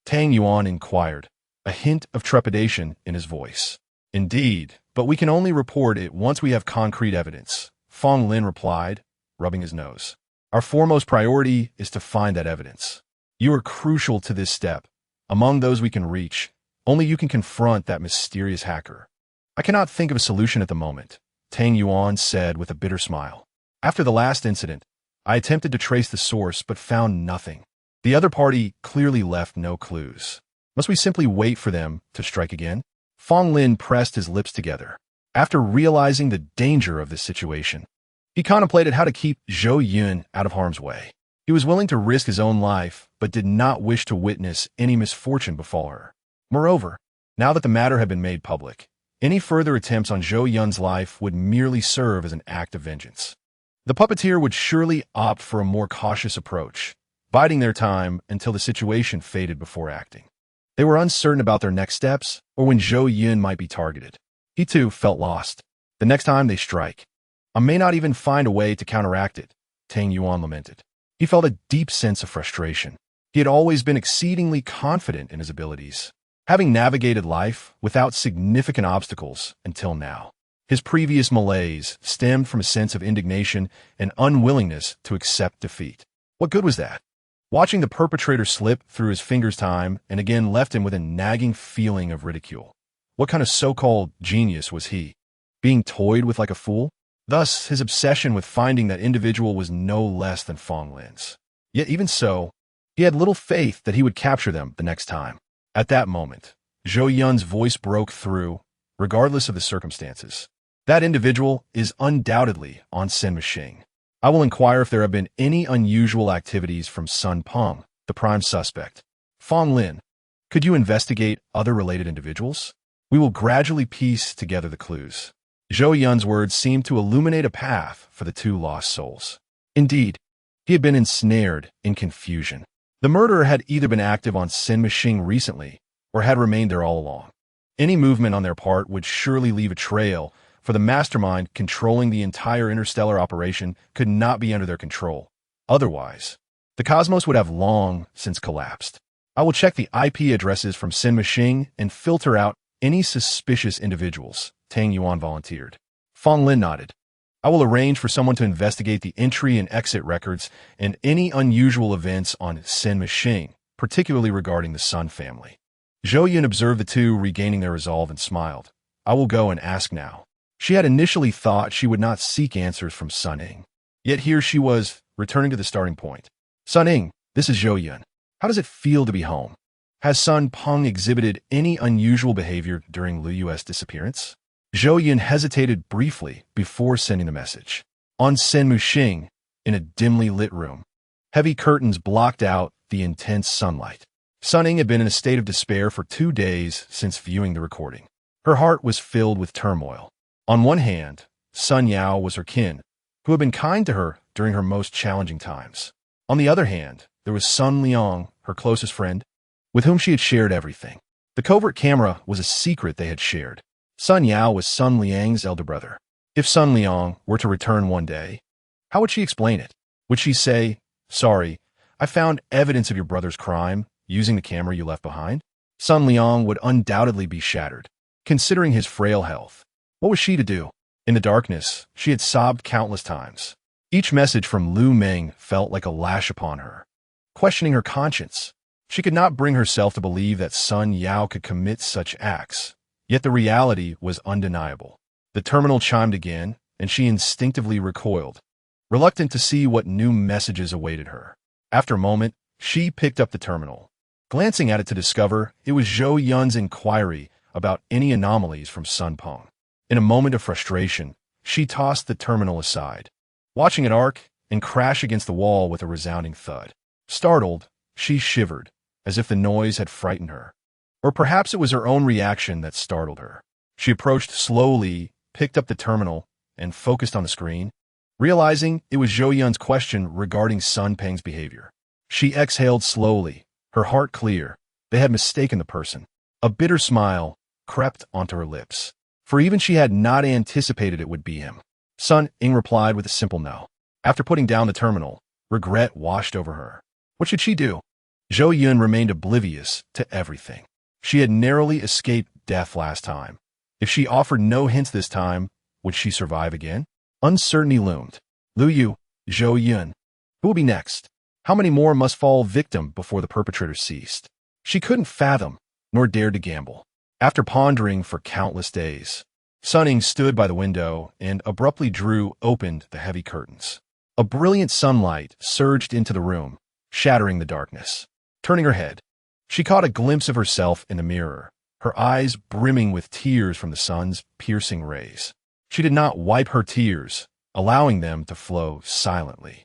Tang Yuan inquired, a hint of trepidation in his voice. Indeed, but we can only report it once we have concrete evidence, Fong Lin replied, rubbing his nose. Our foremost priority is to find that evidence. You are crucial to this step. Among those we can reach, Only you can confront that mysterious hacker. I cannot think of a solution at the moment, Tang Yuan said with a bitter smile. After the last incident, I attempted to trace the source but found nothing. The other party clearly left no clues. Must we simply wait for them to strike again? Fong Lin pressed his lips together. After realizing the danger of this situation, he contemplated how to keep Zhou Yun out of harm's way. He was willing to risk his own life, but did not wish to witness any misfortune befall her. Moreover, now that the matter had been made public, any further attempts on Zhou Yun's life would merely serve as an act of vengeance. The puppeteer would surely opt for a more cautious approach, biding their time until the situation faded before acting. They were uncertain about their next steps or when Zhou Yun might be targeted. He too felt lost. The next time they strike, I may not even find a way to counteract it, Tang Yuan lamented. He felt a deep sense of frustration. He had always been exceedingly confident in his abilities, having navigated life without significant obstacles until now. His previous malaise stemmed from a sense of indignation and unwillingness to accept defeat. What good was that? Watching the perpetrator slip through his fingers time and again left him with a nagging feeling of ridicule. What kind of so-called genius was he? Being toyed with like a fool? Thus, his obsession with finding that individual was no less than Fong Lin's. Yet even so, he had little faith that he would capture them the next time. At that moment, Zhou Yun's voice broke through, regardless of the circumstances. That individual is undoubtedly on Sen Mishing. I will inquire if there have been any unusual activities from Sun Peng, the prime suspect. Fong Lin, could you investigate other related individuals? We will gradually piece together the clues. Zhou Yun's words seemed to illuminate a path for the two lost souls. Indeed, he had been ensnared in confusion. The murderer had either been active on Sen Mishing recently or had remained there all along. Any movement on their part would surely leave a trail, for the mastermind controlling the entire interstellar operation could not be under their control. Otherwise, the cosmos would have long since collapsed. I will check the IP addresses from Sen Mishing and filter out any suspicious individuals, Tang Yuan volunteered. Fong Lin nodded. I will arrange for someone to investigate the entry and exit records and any unusual events on Sen Mishing, particularly regarding the Sun family. Zhou Yun observed the two regaining their resolve and smiled. I will go and ask now. She had initially thought she would not seek answers from Sun Ing. Yet here she was, returning to the starting point. Sun Ing, this is Zhou Yun. How does it feel to be home? Has Sun Peng exhibited any unusual behavior during Liu Yu's disappearance? Zhou Yun hesitated briefly before sending the message. On Sen Mishing, in a dimly lit room, heavy curtains blocked out the intense sunlight. Sun Ing had been in a state of despair for 2 days since viewing the recording. Her heart was filled with turmoil. On one hand, Sun Yao was her kin, who had been kind to her during her most challenging times. On the other hand, there was Sun Liang, her closest friend, with whom she had shared everything. The covert camera was a secret they had shared. Sun Yao was Sun Liang's elder brother. If Sun Liang were to return one day, how would she explain it? Would she say, "Sorry, I found evidence of your brother's crime using the camera you left behind"? Sun Liang would undoubtedly be shattered. Considering his frail health, what was she to do? In the darkness, she had sobbed countless times. Each message from Lu Meng felt like a lash upon her. Questioning her conscience, she could not bring herself to believe that Sun Yao could commit such acts. Yet the reality was undeniable. The terminal chimed again, and she instinctively recoiled, reluctant to see what new messages awaited her. After a moment, she picked up the terminal, glancing at it to discover it was Zhou Yun's inquiry about any anomalies from Sun Peng. In a moment of frustration, she tossed the terminal aside, watching it arc and crash against the wall with a resounding thud. Startled, she shivered, as if the noise had frightened her. Or perhaps it was her own reaction that startled her. She approached slowly, picked up the terminal, and focused on the screen, realizing it was Zhou Yun's question regarding Sun Peng's behavior. She exhaled slowly, her heart clear. They had mistaken the person. A bitter smile crept onto her lips, for even she had not anticipated it would be him. Sun Ing replied with a simple no. After putting down the terminal, regret washed over her. What should she do? Zhou Yun remained oblivious to everything. She had narrowly escaped death last time. If she offered no hints this time, would she survive again? Uncertainty loomed. Liu Yu, Zhou Yun. Who will be next? How many more must fall victim before the perpetrator ceased? She couldn't fathom nor dared to gamble. After pondering for countless days, Sun Ying stood by the window and abruptly opened the heavy curtains. A brilliant sunlight surged into the room, shattering the darkness. Turning her head, she caught a glimpse of herself in the mirror, her eyes brimming with tears from the sun's piercing rays. She did not wipe her tears, allowing them to flow silently.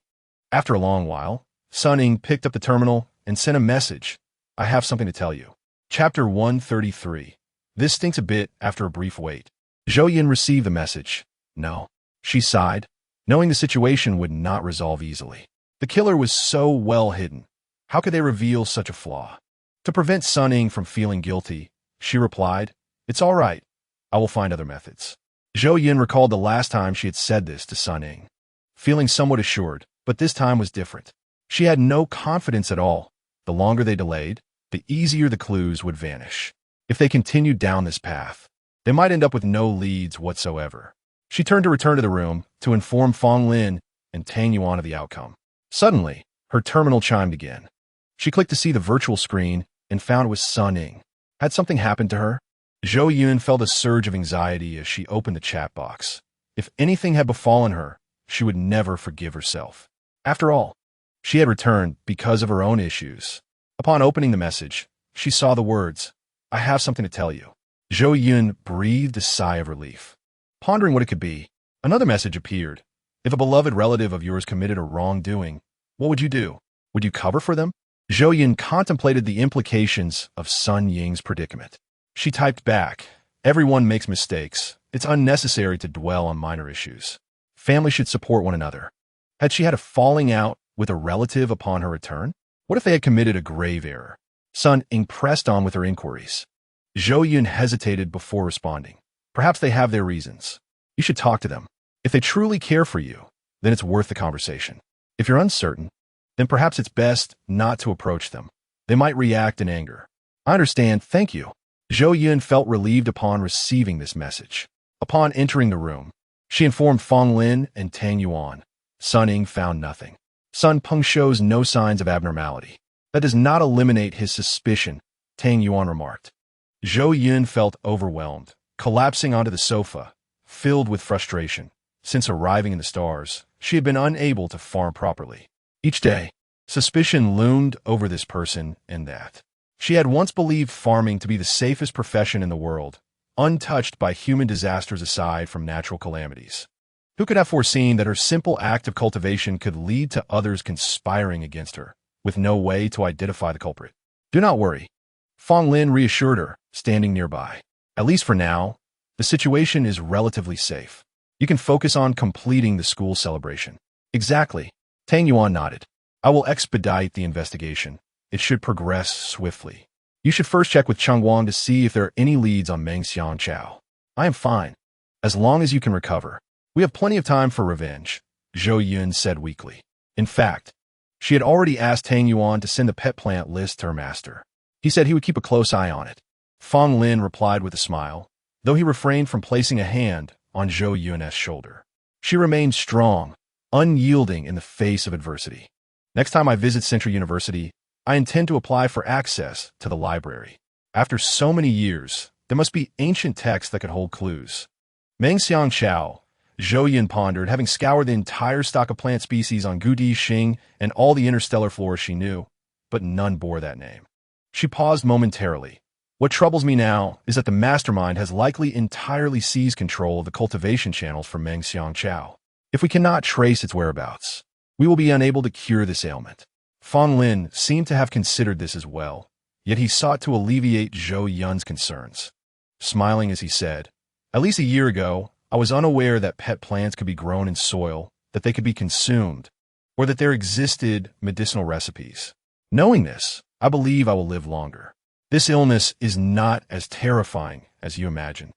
After a long while, Sun Ying picked up the terminal and sent a message. I have something to tell you. Chapter 133. This stinks a bit after a brief wait. Zhou Yun received the message. No. She sighed, knowing the situation would not resolve easily. The killer was so well hidden. How could they reveal such a flaw? To prevent Sun Ying from feeling guilty, she replied, It's all right. I will find other methods. Zhou Yun recalled the last time she had said this to Sun Ying, feeling somewhat assured, but this time was different. She had no confidence at all. The longer they delayed, the easier the clues would vanish. If they continued down this path, they might end up with no leads whatsoever. She turned to return to the room to inform Fong Lin and Tang Yuan of the outcome. Suddenly, her terminal chimed again. She clicked to see the virtual screen and found it was Sun Ying. Had something happened to her? Zhou Yun felt a surge of anxiety as she opened the chat box. If anything had befallen her, she would never forgive herself. After all, she had returned because of her own issues. Upon opening the message, she saw the words, I have something to tell you. Zhou Yun breathed a sigh of relief. Pondering what it could be, another message appeared. If a beloved relative of yours committed a wrongdoing, what would you do? Would you cover for them? Zhou Yun contemplated the implications of Sun Ying's predicament. She typed back, Everyone makes mistakes. It's unnecessary to dwell on minor issues. Family should support one another. Had she had a falling out with a relative upon her return? What if they had committed a grave error? Sun Ying pressed on with her inquiries. Zhou Yun hesitated before responding. Perhaps they have their reasons. You should talk to them. If they truly care for you, then it's worth the conversation. If you're uncertain, then perhaps it's best not to approach them. They might react in anger. I understand, thank you. Zhou Yun felt relieved upon receiving this message. Upon entering the room, she informed Fong Lin and Tang Yuan. Sun Ying found nothing. Sun Peng shows no signs of abnormality. That does not eliminate his suspicion, Tang Yuan remarked. Zhou Yun felt overwhelmed, collapsing onto the sofa, filled with frustration. Since arriving in the stars, she had been unable to farm properly. Each day, suspicion loomed over this person and that. She had once believed farming to be the safest profession in the world, untouched by human disasters aside from natural calamities. Who could have foreseen that her simple act of cultivation could lead to others conspiring against her, with no way to identify the culprit? Do not worry, Fong Lin reassured her, standing nearby. At least for now, the situation is relatively safe. You can focus on completing the school celebration. Exactly. Tang Yuan nodded. I will expedite the investigation. It should progress swiftly. You should first check with Cheng Wang to see if there are any leads on Meng Xiangchao. I am fine, as long as you can recover. We have plenty of time for revenge, Zhou Yun said weakly. In fact, she had already asked Tang Yuan to send the pet plant list to her master. He said he would keep a close eye on it. Fong Lin replied with a smile, though he refrained from placing a hand on Zhou Yun's shoulder. She remained strong, unyielding in the face of adversity. Next time I visit Central University, I intend to apply for access to the library. After so many years, there must be ancient texts that could hold clues. Meng Xiangchao, Zhou Yun pondered, having scoured the entire stock of plant species on Gudi Xing and all the interstellar flora she knew, but none bore that name. She paused momentarily. What troubles me now is that the mastermind has likely entirely seized control of the cultivation channels for Meng Xiangchao. If we cannot trace its whereabouts, we will be unable to cure this ailment. Fong Lin seemed to have considered this as well, yet he sought to alleviate Zhou Yun's concerns. Smiling as he said, At least a year ago, I was unaware that pet plants could be grown in soil, that they could be consumed, or that there existed medicinal recipes. Knowing this, I believe I will live longer. This illness is not as terrifying as you imagine,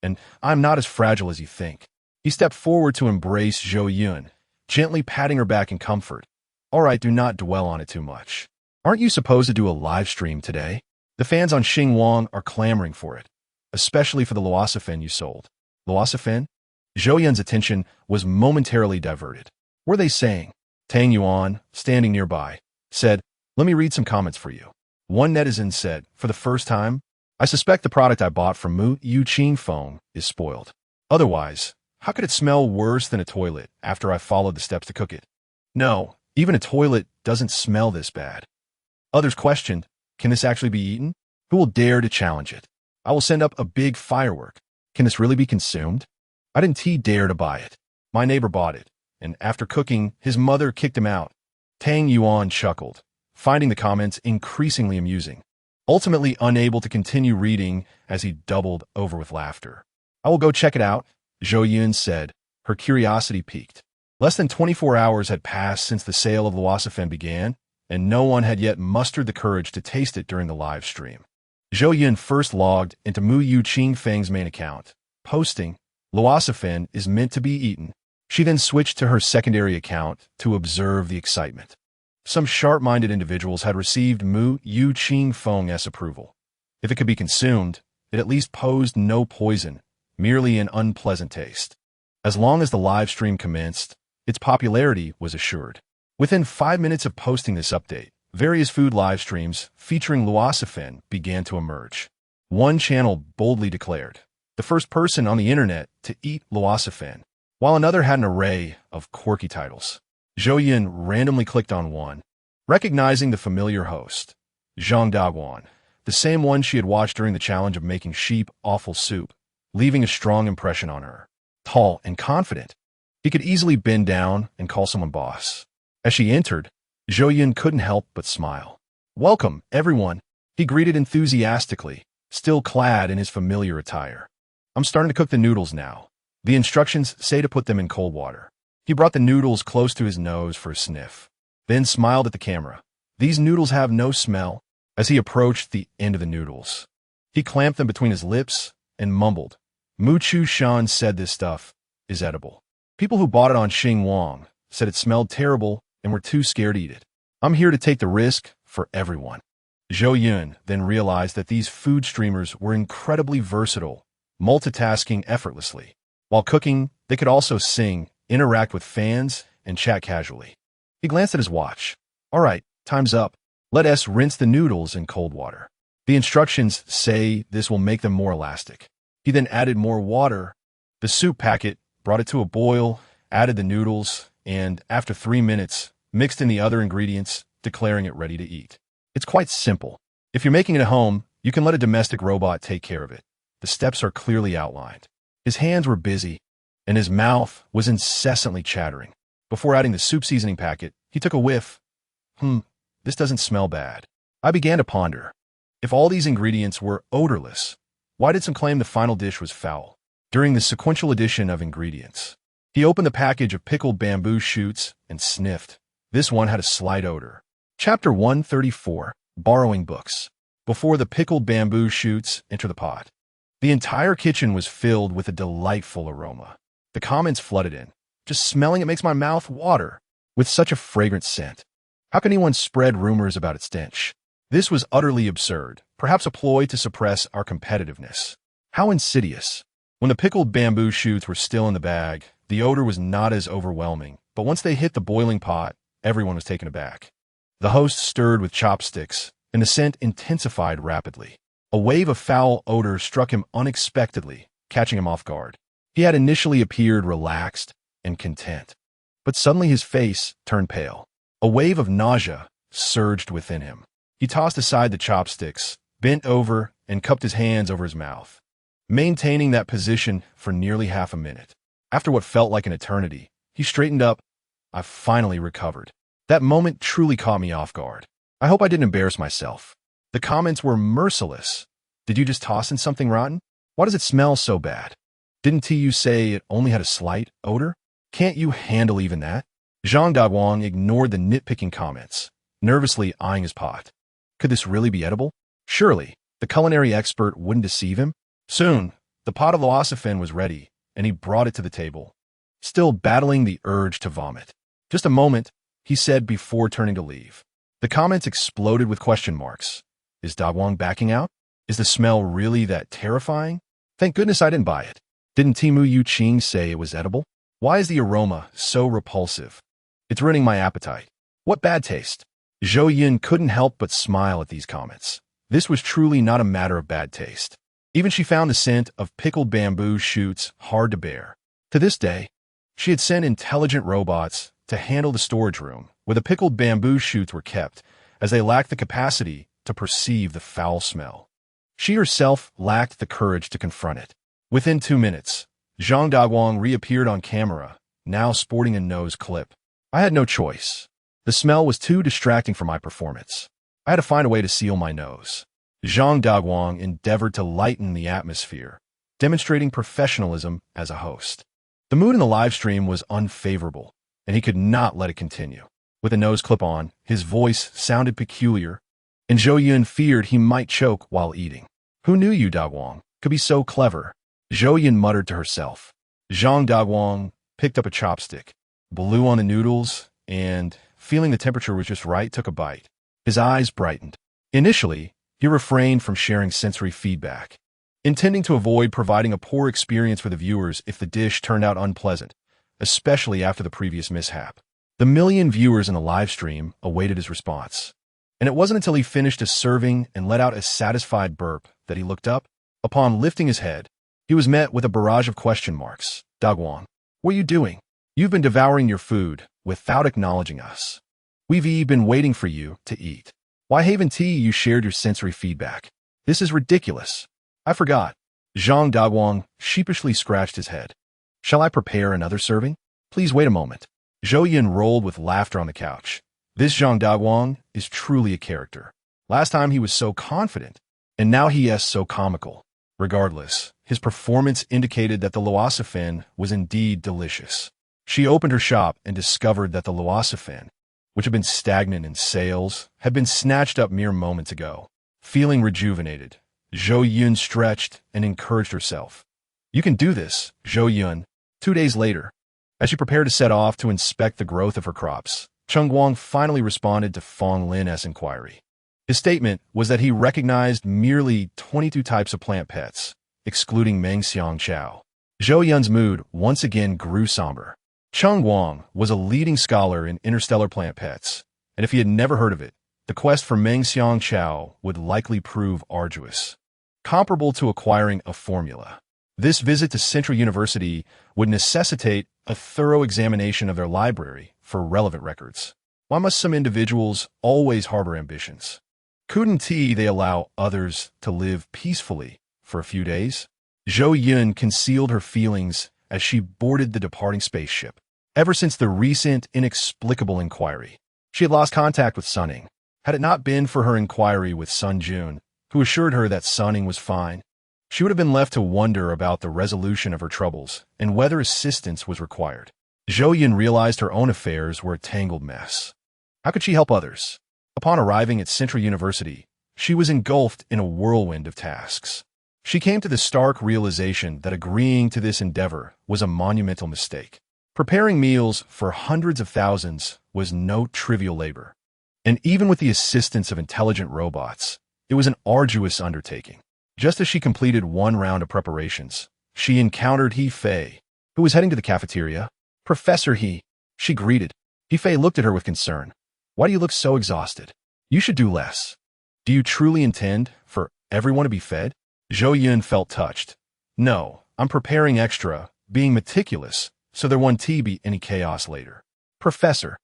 and I'm not as fragile as you think. He stepped forward to embrace Zhou Yun, gently patting her back in comfort. All right, do not dwell on it too much. Aren't you supposed to do a live stream today? The fans on Xingwang are clamoring for it, especially for the Luossifen you sold. Luossifen? Zhou Yun's attention was momentarily diverted. Were they saying? Tang Yuan, standing nearby, said, Let me read some comments for you. One netizen said, For the first time, I suspect the product I bought from Mu Yu Qing Feng is spoiled. Otherwise, how could it smell worse than a toilet after I followed the steps to cook it? No, even a toilet doesn't smell this bad. Others questioned, can this actually be eaten? Who will dare to challenge it? I will send up a big firework. Can this really be consumed? I didn't dare to buy it. My neighbor bought it, and after cooking, his mother kicked him out. Tang Yuan chuckled, finding the comments increasingly amusing. Ultimately unable to continue reading as he doubled over with laughter. I will go check it out, Zhou Yun said, her curiosity piqued. Less than 24 hours had passed since the sale of luozifen began, and no one had yet mustered the courage to taste it during the live stream. Zhou Yun first logged into Mu Yu Qing Feng's main account, posting, luozifen is meant to be eaten. She then switched to her secondary account to observe the excitement. Some sharp-minded individuals had received Mu Yu Qing Feng's approval. If it could be consumed, it at least posed no poison, merely an unpleasant taste. As long as the live stream commenced, its popularity was assured. Within 5 minutes of posting this update, various food live streams featuring luozifen began to emerge. One channel boldly declared, the first person on the internet to eat luozifen, while another had an array of quirky titles. Zhou Yun randomly clicked on one, recognizing the familiar host, Zhang Daguan, the same one she had watched during the challenge of making sheep offal soup, leaving a strong impression on her. Tall and confident, he could easily bend down and call someone boss. As she entered, Zhou Yun couldn't help but smile. Welcome, everyone, he greeted enthusiastically, still clad in his familiar attire. I'm starting to cook the noodles now. The instructions say to put them in cold water. He brought the noodles close to his nose for a sniff, then smiled at the camera. These noodles have no smell. As he approached the end of the noodles, he clamped them between his lips and mumbled, Mu Chu Shan said this stuff is edible. People who bought it on Xinguang said it smelled terrible and were too scared to eat it. I'm here to take the risk for everyone. Zhou Yun then realized that these food streamers were incredibly versatile, multitasking effortlessly. While cooking, they could also sing, interact with fans, and chat casually. He glanced at his watch. All right, time's up. Let us rinse the noodles in cold water. The instructions say this will make them more elastic. He then added more water. The soup packet brought it to a boil, added the noodles, and after 3 minutes, mixed in the other ingredients, declaring it ready to eat. It's quite simple. If you're making it at home, you can let a domestic robot take care of it. The steps are clearly outlined. His hands were busy, and his mouth was incessantly chattering. Before adding the soup seasoning packet, he took a whiff. This doesn't smell bad. I began to ponder. If all these ingredients were odorless, why did some claim the final dish was foul? During the sequential addition of ingredients, he opened the package of pickled bamboo shoots and sniffed. This one had a slight odor. Chapter 134, Borrowing Books. Before the pickled bamboo shoots enter the pot, the entire kitchen was filled with a delightful aroma. The comments flooded in. Just smelling it makes my mouth water. With such a fragrant scent, how can anyone spread rumors about its stench? This was utterly absurd, perhaps a ploy to suppress our competitiveness. How insidious. When the pickled bamboo shoots were still in the bag, the odor was not as overwhelming, but once they hit the boiling pot, everyone was taken aback. The host stirred with chopsticks, and the scent intensified rapidly. A wave of foul odor struck him unexpectedly, catching him off guard. He had initially appeared relaxed and content, but suddenly his face turned pale. A wave of nausea surged within him. He tossed aside the chopsticks, bent over, and cupped his hands over his mouth, maintaining that position for nearly half a minute. After what felt like an eternity, he straightened up. I finally recovered. That moment truly caught me off guard. I hope I didn't embarrass myself. The comments were merciless. Did you just toss in something rotten? Why does it smell so bad? Didn't you say it only had a slight odor? Can't you handle even that? Zhang Daguang ignored the nitpicking comments, nervously eyeing his pot. Could this really be edible? Surely, the culinary expert wouldn't deceive him. Soon, the pot of luozifen was ready, and he brought it to the table, still battling the urge to vomit. Just a moment, he said before turning to leave. The comments exploded with question marks. Is Daguang backing out? Is the smell really that terrifying? Thank goodness I didn't buy it. Didn't Mu Yu Qing say it was edible? Why is the aroma so repulsive? It's ruining my appetite. What bad taste? Zhou Yun couldn't help but smile at these comments. This was truly not a matter of bad taste. Even she found the scent of pickled bamboo shoots hard to bear. To this day, she had sent intelligent robots to handle the storage room where the pickled bamboo shoots were kept, as they lacked the capacity to perceive the foul smell. She herself lacked the courage to confront it. Within 2 minutes, Zhang Daguang reappeared on camera, now sporting a nose clip. I had no choice. The smell was too distracting for my performance. I had to find a way to seal my nose. Zhang Daguang endeavored to lighten the atmosphere, demonstrating professionalism as a host. The mood in the live stream was unfavorable, and he could not let it continue. With a nose clip on, his voice sounded peculiar, and Zhou Yun feared he might choke while eating. Who knew you, Daguang, could be so clever? Zhou Yun muttered to herself. Zhang Daguang picked up a chopstick, blew on the noodles, and, feeling the temperature was just right, took a bite. His eyes brightened. Initially, he refrained from sharing sensory feedback, intending to avoid providing a poor experience for the viewers if the dish turned out unpleasant, especially after the previous mishap. The million viewers in the live stream awaited his response, and it wasn't until he finished a serving and let out a satisfied burp that he looked up. Upon lifting his head, he was met with a barrage of question marks. Daguang, what are you doing? You've been devouring your food without acknowledging us. We've been waiting for you to eat. Why haven't you shared your sensory feedback? This is ridiculous. I forgot. Zhang Daguang sheepishly scratched his head. Shall I prepare another serving? Please wait a moment. Zhou Yun rolled with laughter on the couch. This Zhang Daguang is truly a character. Last time he was so confident, and now he is so comical. Regardless, his performance indicated that the luosafen was indeed delicious. She opened her shop and discovered that the luosafen, which had been stagnant in sales, had been snatched up mere moments ago. Feeling rejuvenated, Zhou Yun stretched and encouraged herself. You can do this, Zhou Yun. 2 days later, as she prepared to set off to inspect the growth of her crops, Cheng Guang finally responded to Fong Lin's inquiry. His statement was that he recognized merely 22 types of plant pets, excluding Mengxiang Chao. Zhou Yun's mood once again grew somber. Cheng Guang was a leading scholar in interstellar plant pets, and if he had never heard of it, the quest for Mengxiang Chao would likely prove arduous, comparable to acquiring a formula. This visit to Central University would necessitate a thorough examination of their library for relevant records. Why must some individuals always harbor ambitions? Couldn't they allow others to live peacefully for a few days? Zhou Yun concealed her feelings as she boarded the departing spaceship. Ever since the recent inexplicable inquiry, she had lost contact with Sunning. Had it not been for her inquiry with Sun Jun, who assured her that Sunning was fine, she would have been left to wonder about the resolution of her troubles and whether assistance was required. Zhou Yun realized her own affairs were a tangled mess. How could she help others? Upon arriving at Central University, she was engulfed in a whirlwind of tasks. She came to the stark realization that agreeing to this endeavor was a monumental mistake. Preparing meals for hundreds of thousands was no trivial labor, and even with the assistance of intelligent robots, it was an arduous undertaking. Just as she completed one round of preparations, she encountered He Fei, who was heading to the cafeteria. Professor He, she greeted. He Fei looked at her with concern. Why do you look so exhausted? You should do less. Do you truly intend for everyone to be fed? Zhou Yun felt touched. No, I'm preparing extra, being meticulous, so there won't be any chaos later. Professor,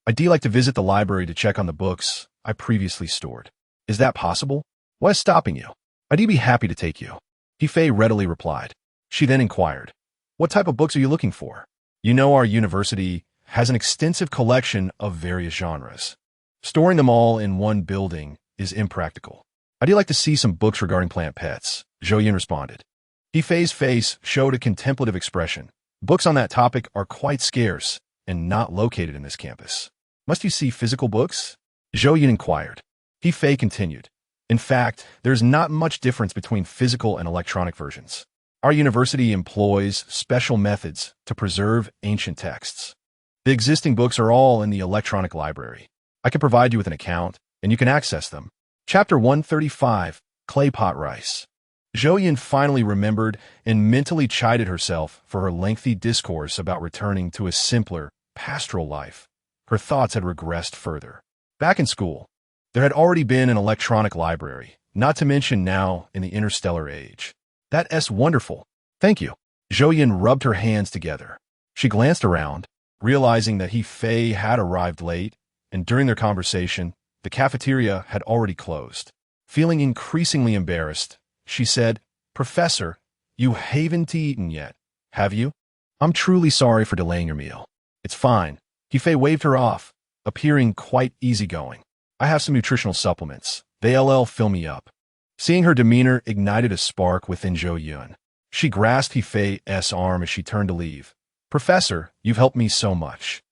I'd like to visit the library to check on the books I previously stored. Is that possible? What is stopping you? I'd be happy to take you. He Fei readily replied. She then inquired, what type of books are you looking for? You know our university has an extensive collection of various genres. Storing them all in one building is impractical. I'd like to see some books regarding plant pets, Zhou Yun responded. He Fei's face showed a contemplative expression. Books on that topic are quite scarce and not located in this campus. Must you see physical books? Zhou Yun inquired. He Fei continued. In fact, there's not much difference between physical and electronic versions. Our university employs special methods to preserve ancient texts. The existing books are all in the electronic library. I can provide you with an account, and you can access them. Chapter 135, Clay Pot Rice. Zhou Yun finally remembered and mentally chided herself for her lengthy discourse about returning to a simpler, pastoral life. Her thoughts had regressed further. Back in school, there had already been an electronic library. not to mention now in the interstellar age. That's wonderful. Thank you. Zhou Yun rubbed her hands together. She glanced around, realizing that He Fei had arrived late, and during their conversation, the cafeteria had already closed. Feeling increasingly embarrassed, she said, "Professor, you haven't eaten yet, have you? I'm truly sorry for delaying your meal." "It's fine." He Fei waved her off, appearing quite easygoing. "I have some nutritional supplements. They'll fill me up." Seeing her demeanor ignited a spark within Zhou Yun. She grasped He Fei's arm as she turned to leave. "Professor, you've helped me so much.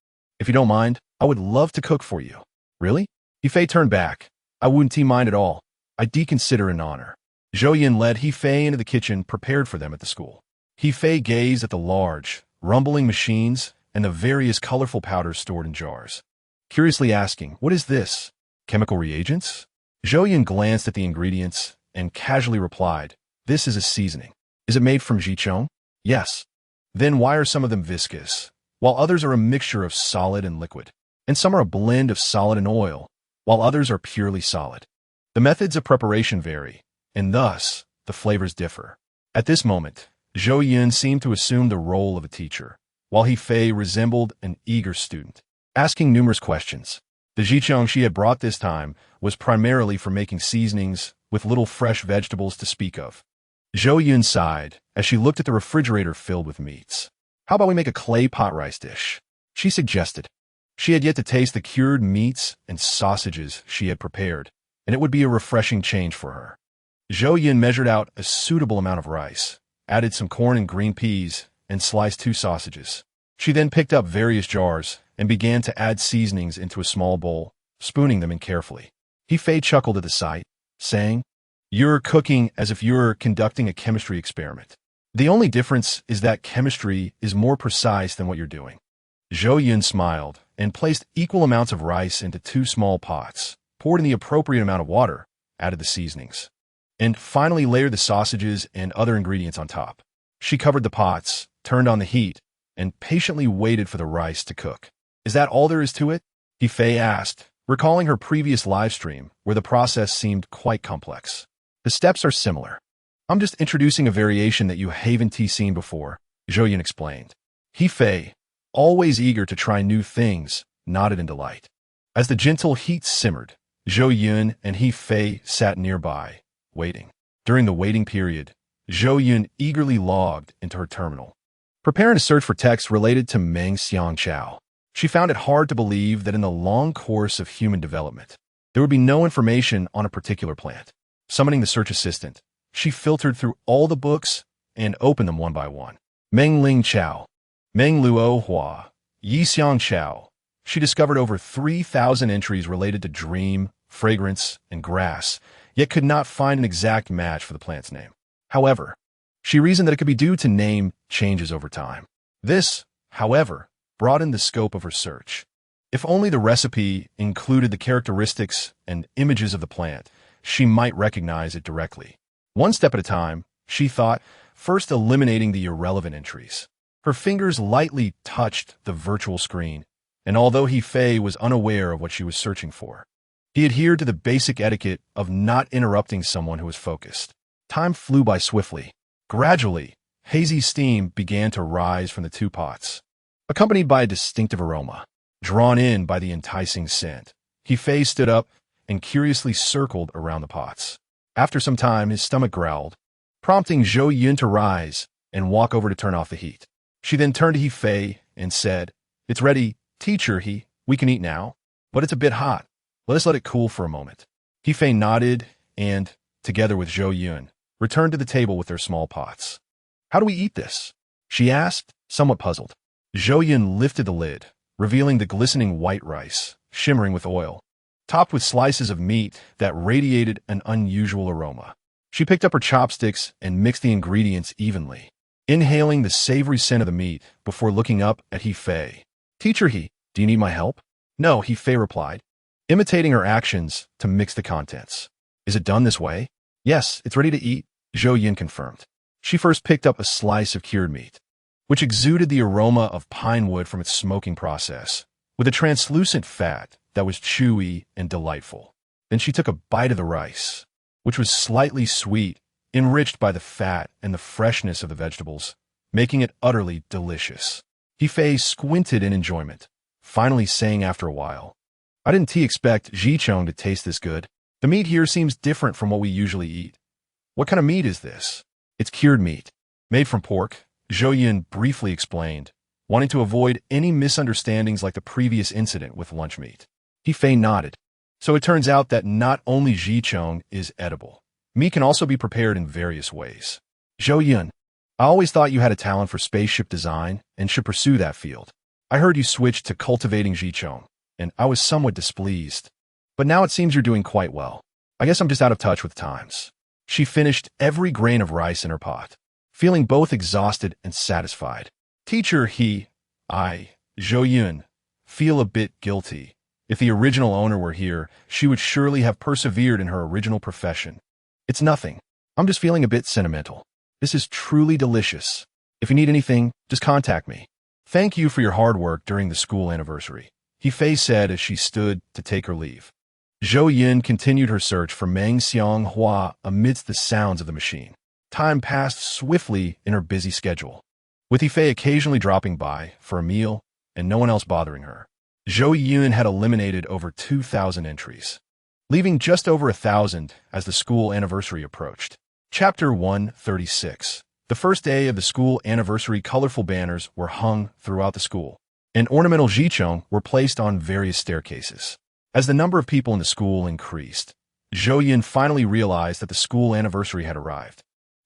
If you don't mind, I would love to cook for you." "Really?" He Fei turned back. "I wouldn't mind at all. I'd consider an honor." Zhou Yun led He Fei into the kitchen prepared for them at the school. He Fei gazed at the large, rumbling machines and the various colorful powders stored in jars, curiously asking, "What is this? Chemical reagents?" Zhou Yun glanced at the ingredients and casually replied, "This is a seasoning." "Is it made from jichong?" "Yes." "Then why are some of them viscous, while others are a mixture of solid and liquid? And some are a blend of solid and oil, while others are purely solid. The methods of preparation vary, and thus, the flavors differ." At this moment, Zhou Yun seemed to assume the role of a teacher, while He Fei resembled an eager student, asking numerous questions. The jichong she had brought this time was primarily for making seasonings with little fresh vegetables to speak of. Zhou Yun sighed as she looked at the refrigerator filled with meats. "How about we make a clay pot rice dish?" she suggested. She had yet to taste the cured meats and sausages she had prepared, and it would be a refreshing change for her. Zhou Yun measured out a suitable amount of rice, added some corn and green peas, and sliced 2 sausages. She then picked up various jars and began to add seasonings into a small bowl, spooning them in carefully. He Fei chuckled at the sight, saying, "You're cooking as if you're conducting a chemistry experiment. The only difference is that chemistry is more precise than what you're doing." Zhou Yun smiled and placed equal amounts of rice into 2 small pots, poured in the appropriate amount of water, added the seasonings, and finally layered the sausages and other ingredients on top. She covered the pots, turned on the heat, and patiently waited for the rice to cook. "Is that all there is to it?" He Fei asked, recalling her previous live stream where the process seemed quite complex. "The steps are similar. I'm just introducing a variation that you haven't seen before," Zhou Yun explained. He Fei, always eager to try new things, nodded in delight. As the gentle heat simmered, Zhou Yun and He Fei sat nearby, waiting. During the waiting period, Zhou Yun eagerly logged into her terminal, preparing to search for texts related to Meng Xiangchao. She found it hard to believe that in the long course of human development, there would be no information on a particular plant. Summoning the search assistant, she filtered through all the books and opened them one by one. Meng Ling Chao, Meng Luo Hua, Yi Xiang Chao. She discovered over 3,000 entries related to dream, fragrance, and grass, yet could not find an exact match for the plant's name. However, she reasoned that it could be due to name changes over time. This, however, broadened the scope of her search. If only the recipe included the characteristics and images of the plant, she might recognize it directly. One step at a time, she thought, first eliminating the irrelevant entries. Her fingers lightly touched the virtual screen, and although He Fei was unaware of what she was searching for, he adhered to the basic etiquette of not interrupting someone who was focused. Time flew by swiftly. Gradually, hazy steam began to rise from the 2 pots, accompanied by a distinctive aroma. Drawn in by the enticing scent, He Fei stood up and curiously circled around the pots. After some time, his stomach growled, prompting Zhou Yun to rise and walk over to turn off the heat. She then turned to He Fei and said, "It's ready, teacher. We can eat now, but it's a bit hot. Let us let it cool for a moment." He Fei nodded and, together with Zhou Yun, returned to the table with their small pots. "How do we eat this?" she asked, somewhat puzzled. Zhou Yun lifted the lid, revealing the glistening white rice, shimmering with oil, topped with slices of meat that radiated an unusual aroma. She picked up her chopsticks and mixed the ingredients evenly, inhaling the savory scent of the meat before looking up at He Fei. "Teacher do you need my help?" "No," He Fei replied, imitating her actions to mix the contents. "Is it done this way?" "Yes, it's ready to eat," Zhou Yun confirmed. She first picked up a slice of cured meat, which exuded the aroma of pine wood from its smoking process, with a translucent fat that was chewy and delightful. Then she took a bite of the rice, which was slightly sweet, enriched by the fat and the freshness of the vegetables, making it utterly delicious. He squinted in enjoyment, finally saying after a while, "I didn't expect Zhicheng to taste this good. The meat here seems different from what we usually eat. What kind of meat is this?" "It's cured meat, made from pork," Zhou Yun briefly explained, wanting to avoid any misunderstandings like the previous incident with lunch meat. He nodded. "So it turns out that not only Zhicheng is edible. Meat can also be prepared in various ways." "Zhou Yun, I always thought you had a talent for spaceship design and should pursue that field. I heard you switched to cultivating Zhicheng, and I was somewhat displeased. But now it seems you're doing quite well. I guess I'm just out of touch with times." She finished every grain of rice in her pot, feeling both exhausted and satisfied. "Teacher, Zhou Yun, feel a bit guilty. If the original owner were here, she would surely have persevered in her original profession. It's nothing. I'm just feeling a bit sentimental. This is truly delicious. If you need anything, just contact me. Thank you for your hard work during the school anniversary," He said as she stood to take her leave. Zhou Yun continued her search for Meng Xianghua amidst the sounds of the machine. Time passed swiftly in her busy schedule, with Yifei occasionally dropping by for a meal and no one else bothering her. Zhou Yun had eliminated over 2,000 entries, leaving just over 1,000 as the school anniversary approached. Chapter 136. The first day of the school anniversary, colorful banners were hung throughout the school, and ornamental zhicheng were placed on various staircases. As the number of people in the school increased, Zhou Yun finally realized that the school anniversary had arrived.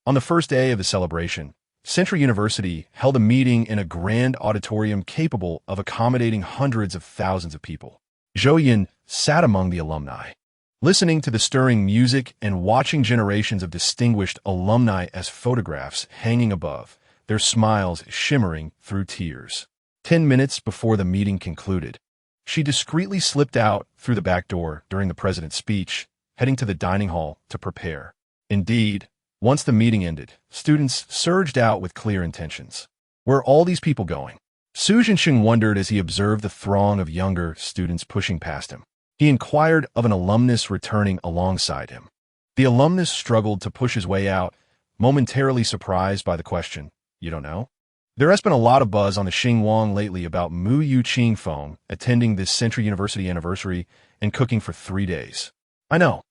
On the first day of the celebration, Central University held a meeting in a grand auditorium capable of accommodating hundreds of thousands of people. Zhou Yun sat among the alumni, listening to the stirring music and watching generations of distinguished alumni as photographs hanging above, their smiles shimmering through tears. 10 minutes before the meeting concluded, she discreetly slipped out through the back door during the president's speech, heading to the dining hall to prepare. Indeed, once the meeting ended, students surged out with clear intentions. Where are all these people going? Su Zhenxing wondered as he observed the throng of younger students pushing past him. He inquired of an alumnus returning alongside him. The alumnus struggled to push his way out, momentarily surprised by the question, "You don't know?" There has been a lot of buzz on the Xinhuang lately about Mu Yuqing Feng attending this Central University anniversary and cooking for 3 days. "I know."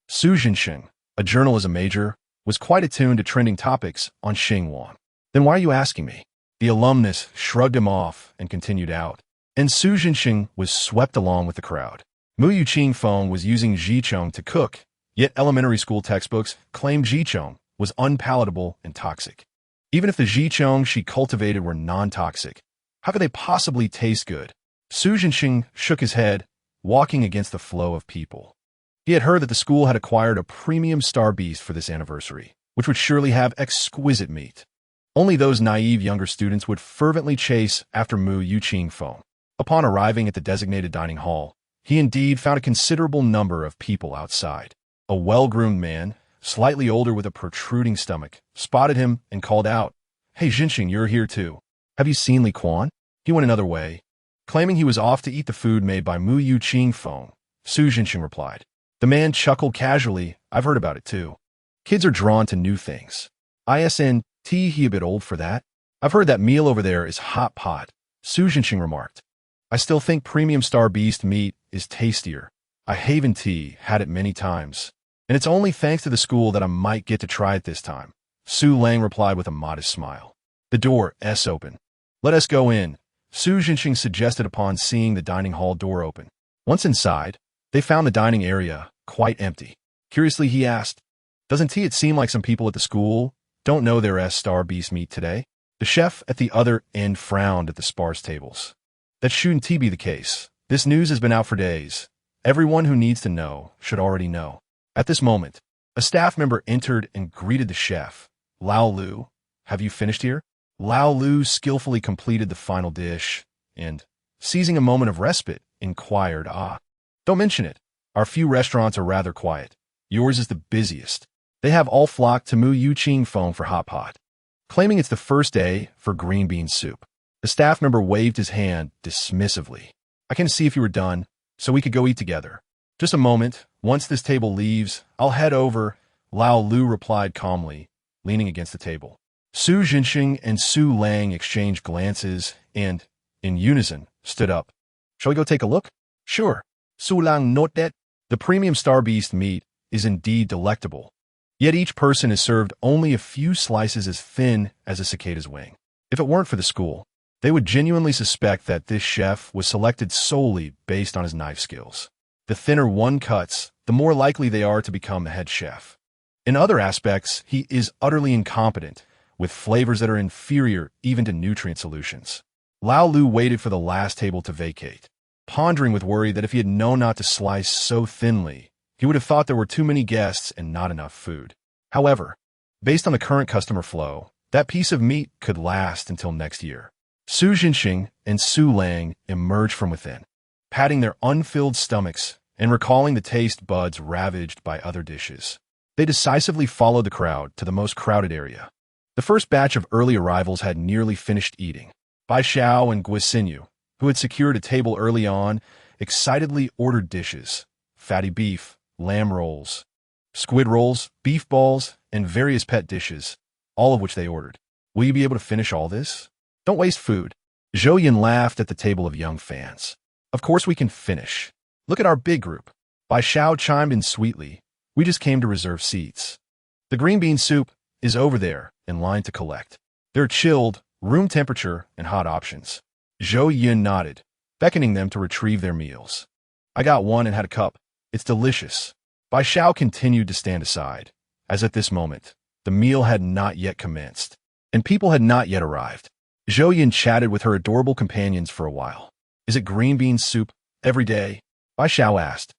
Su Zhenxing, a journalism major, was quite attuned to trending topics on Xinhuang. "Then why are you asking me?" The alumnus shrugged him off and continued out, and Su Zhenxing was swept along with the crowd. Mu Yuqing Feng was using zhicheng to cook, yet elementary school textbooks claimed zhicheng was unpalatable and toxic. Even if the zhicheng she cultivated were non-toxic, how could they possibly taste good? Su Zhenxing shook his head, walking against the flow of people. He had heard that the school had acquired a premium star beast for this anniversary, which would surely have exquisite meat. Only those naive younger students would fervently chase after Mu Yuqing Feng. Upon arriving at the designated dining hall, he indeed found a considerable number of people outside. A well-groomed man, slightly older with a protruding stomach, spotted him and called out, "Hey Zhenxing, you're here too. Have you seen Li Quan?" He went another way, claiming he was off to eat the food made by Mu Yuqing Feng. Su Zhenxing replied. The man chuckled casually, "I've heard about it too. Kids are drawn to new things. Isn't he a bit old for that? I've heard that meal over there is hot pot," Su Zhenxing remarked. "I still think premium star beast meat is tastier. I haven't had it many times, and it's only thanks to the school that I might get to try it this time," Su Lang replied with a modest smile. The door opened. "Let us go in," Su Zhenxing suggested upon seeing the dining hall door open. Once inside, they found the dining area quite empty. Curiously, he asked, "Doesn't it seem like some people at the school don't know their star beast meat today?" The chef at the other end frowned at the sparse tables. "That shouldn't be the case. This news has been out for days. Everyone who needs to know should already know." At this moment, a staff member entered and greeted the chef. "Lao Lu, have you finished here?" Lao Lu skillfully completed the final dish and, seizing a moment of respite, inquired, "Don't mention it. Our few restaurants are rather quiet. Yours is the busiest. They have all flocked to Mu Yuqing Feng for hot pot, claiming it's the first day for green bean soup." The staff member waved his hand dismissively. "I can see if you were done, so we could go eat together. Just a moment. Once this table leaves, I'll head over Lao Lu replied calmly, leaning against the table. Su Jinxing and Su Lang exchanged glances and, in unison, stood up. Shall we go take a look? Sure. Su Lang note that the premium star beast meat is indeed delectable. Yet each person is served only a few slices as thin as a cicada's wing. If it weren't for the school, they would genuinely suspect that this chef was selected solely based on his knife skills. The thinner one cuts, the more likely they are to become the head chef. In other aspects, he is utterly incompetent, with flavors that are inferior even to nutrient solutions. Lao Lu waited for the last table to vacate, pondering with worry that if he had known not to slice so thinly, he would have thought there were too many guests and not enough food. However, based on the current customer flow, that piece of meat could last until next year. Su Jinxing and Su Lang emerged from within, patting their unfilled stomachs and recalling the taste buds ravaged by other dishes. They decisively followed the crowd to the most crowded area. The first batch of early arrivals had nearly finished eating. Bai Xiao and Guo, who had secured a table early on, excitedly ordered dishes: fatty beef, lamb rolls, squid rolls, beef balls, and various pet dishes, all of which they ordered. Will you be able to finish all this? Don't waste food. Zhou Yun laughed at the table of young fans. Of course we can finish. Look at our big group. Bai Xiao chimed in sweetly. We just came to reserve seats. The green bean soup is over there, in line to collect. There are chilled, room temperature, and hot options. Zhou Yun nodded, beckoning them to retrieve their meals. I got one and had a cup. It's delicious. Bai Xiao continued to stand aside, as at this moment, the meal had not yet commenced, and people had not yet arrived. Zhou Yun chatted with her adorable companions for a while. Is it green bean soup every day? Bai Xiao asked.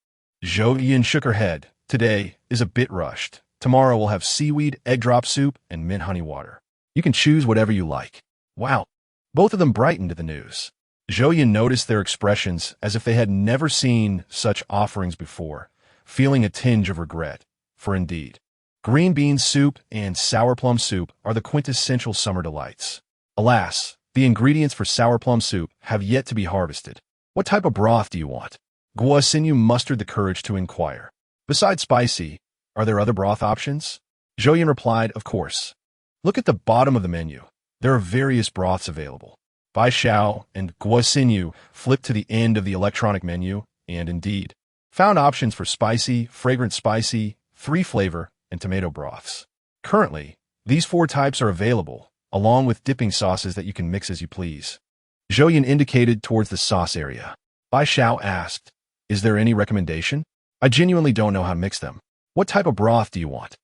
Zhou Yun shook her head. Today is a bit rushed. Tomorrow we'll have seaweed, egg drop soup, and mint honey water. You can choose whatever you like. Wow. Both of them brightened at the news. Zhou Yun noticed their expressions as if they had never seen such offerings before, feeling a tinge of regret. For indeed, green bean soup and sour plum soup are the quintessential summer delights. Alas, the ingredients for sour plum soup have yet to be harvested. What type of broth do you want? Guo mustered the courage to inquire. Besides spicy, are there other broth options? Zhou Yun replied, of course. Look at the bottom of the menu. There are various broths available. Bai Xiao and Guo flipped to the end of the electronic menu and, indeed, found options for spicy, fragrant spicy, 3-flavor, and tomato broths. Currently, these 4 types are available, along with dipping sauces that you can mix as you please. Zhou Yun indicated towards the sauce area. Bai Xiao asked, is there any recommendation? I genuinely don't know how to mix them. What type of broth do you want?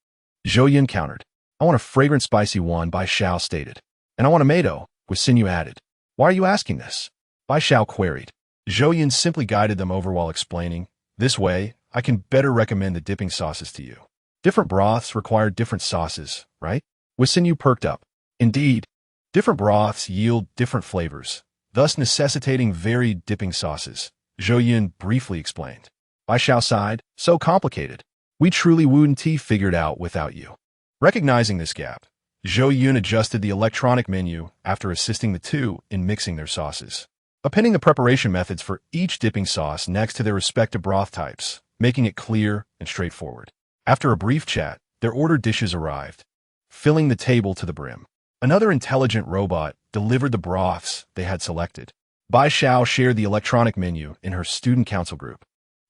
Zhou Yun countered. I want a fragrant spicy one, Bai Xiao stated. And I want a tomato, Guo added. Why are you asking this? Bai Xiao queried. Zhou Yun simply guided them over while explaining, this way, I can better recommend the dipping sauces to you. Different broths require different sauces, right? Guo perked up. Indeed, different broths yield different flavors, thus necessitating varied dipping sauces, Zhou Yun briefly explained. Bai Xiao sighed, so complicated. We truly wouldn't have figured out without you. Recognizing this gap, Zhou Yun adjusted the electronic menu after assisting the two in mixing their sauces, appending the preparation methods for each dipping sauce next to their respective broth types, making it clear and straightforward. After a brief chat, their ordered dishes arrived, filling the table to the brim. Another intelligent robot delivered the broths they had selected. Bai Xiao shared the electronic menu in her student council group,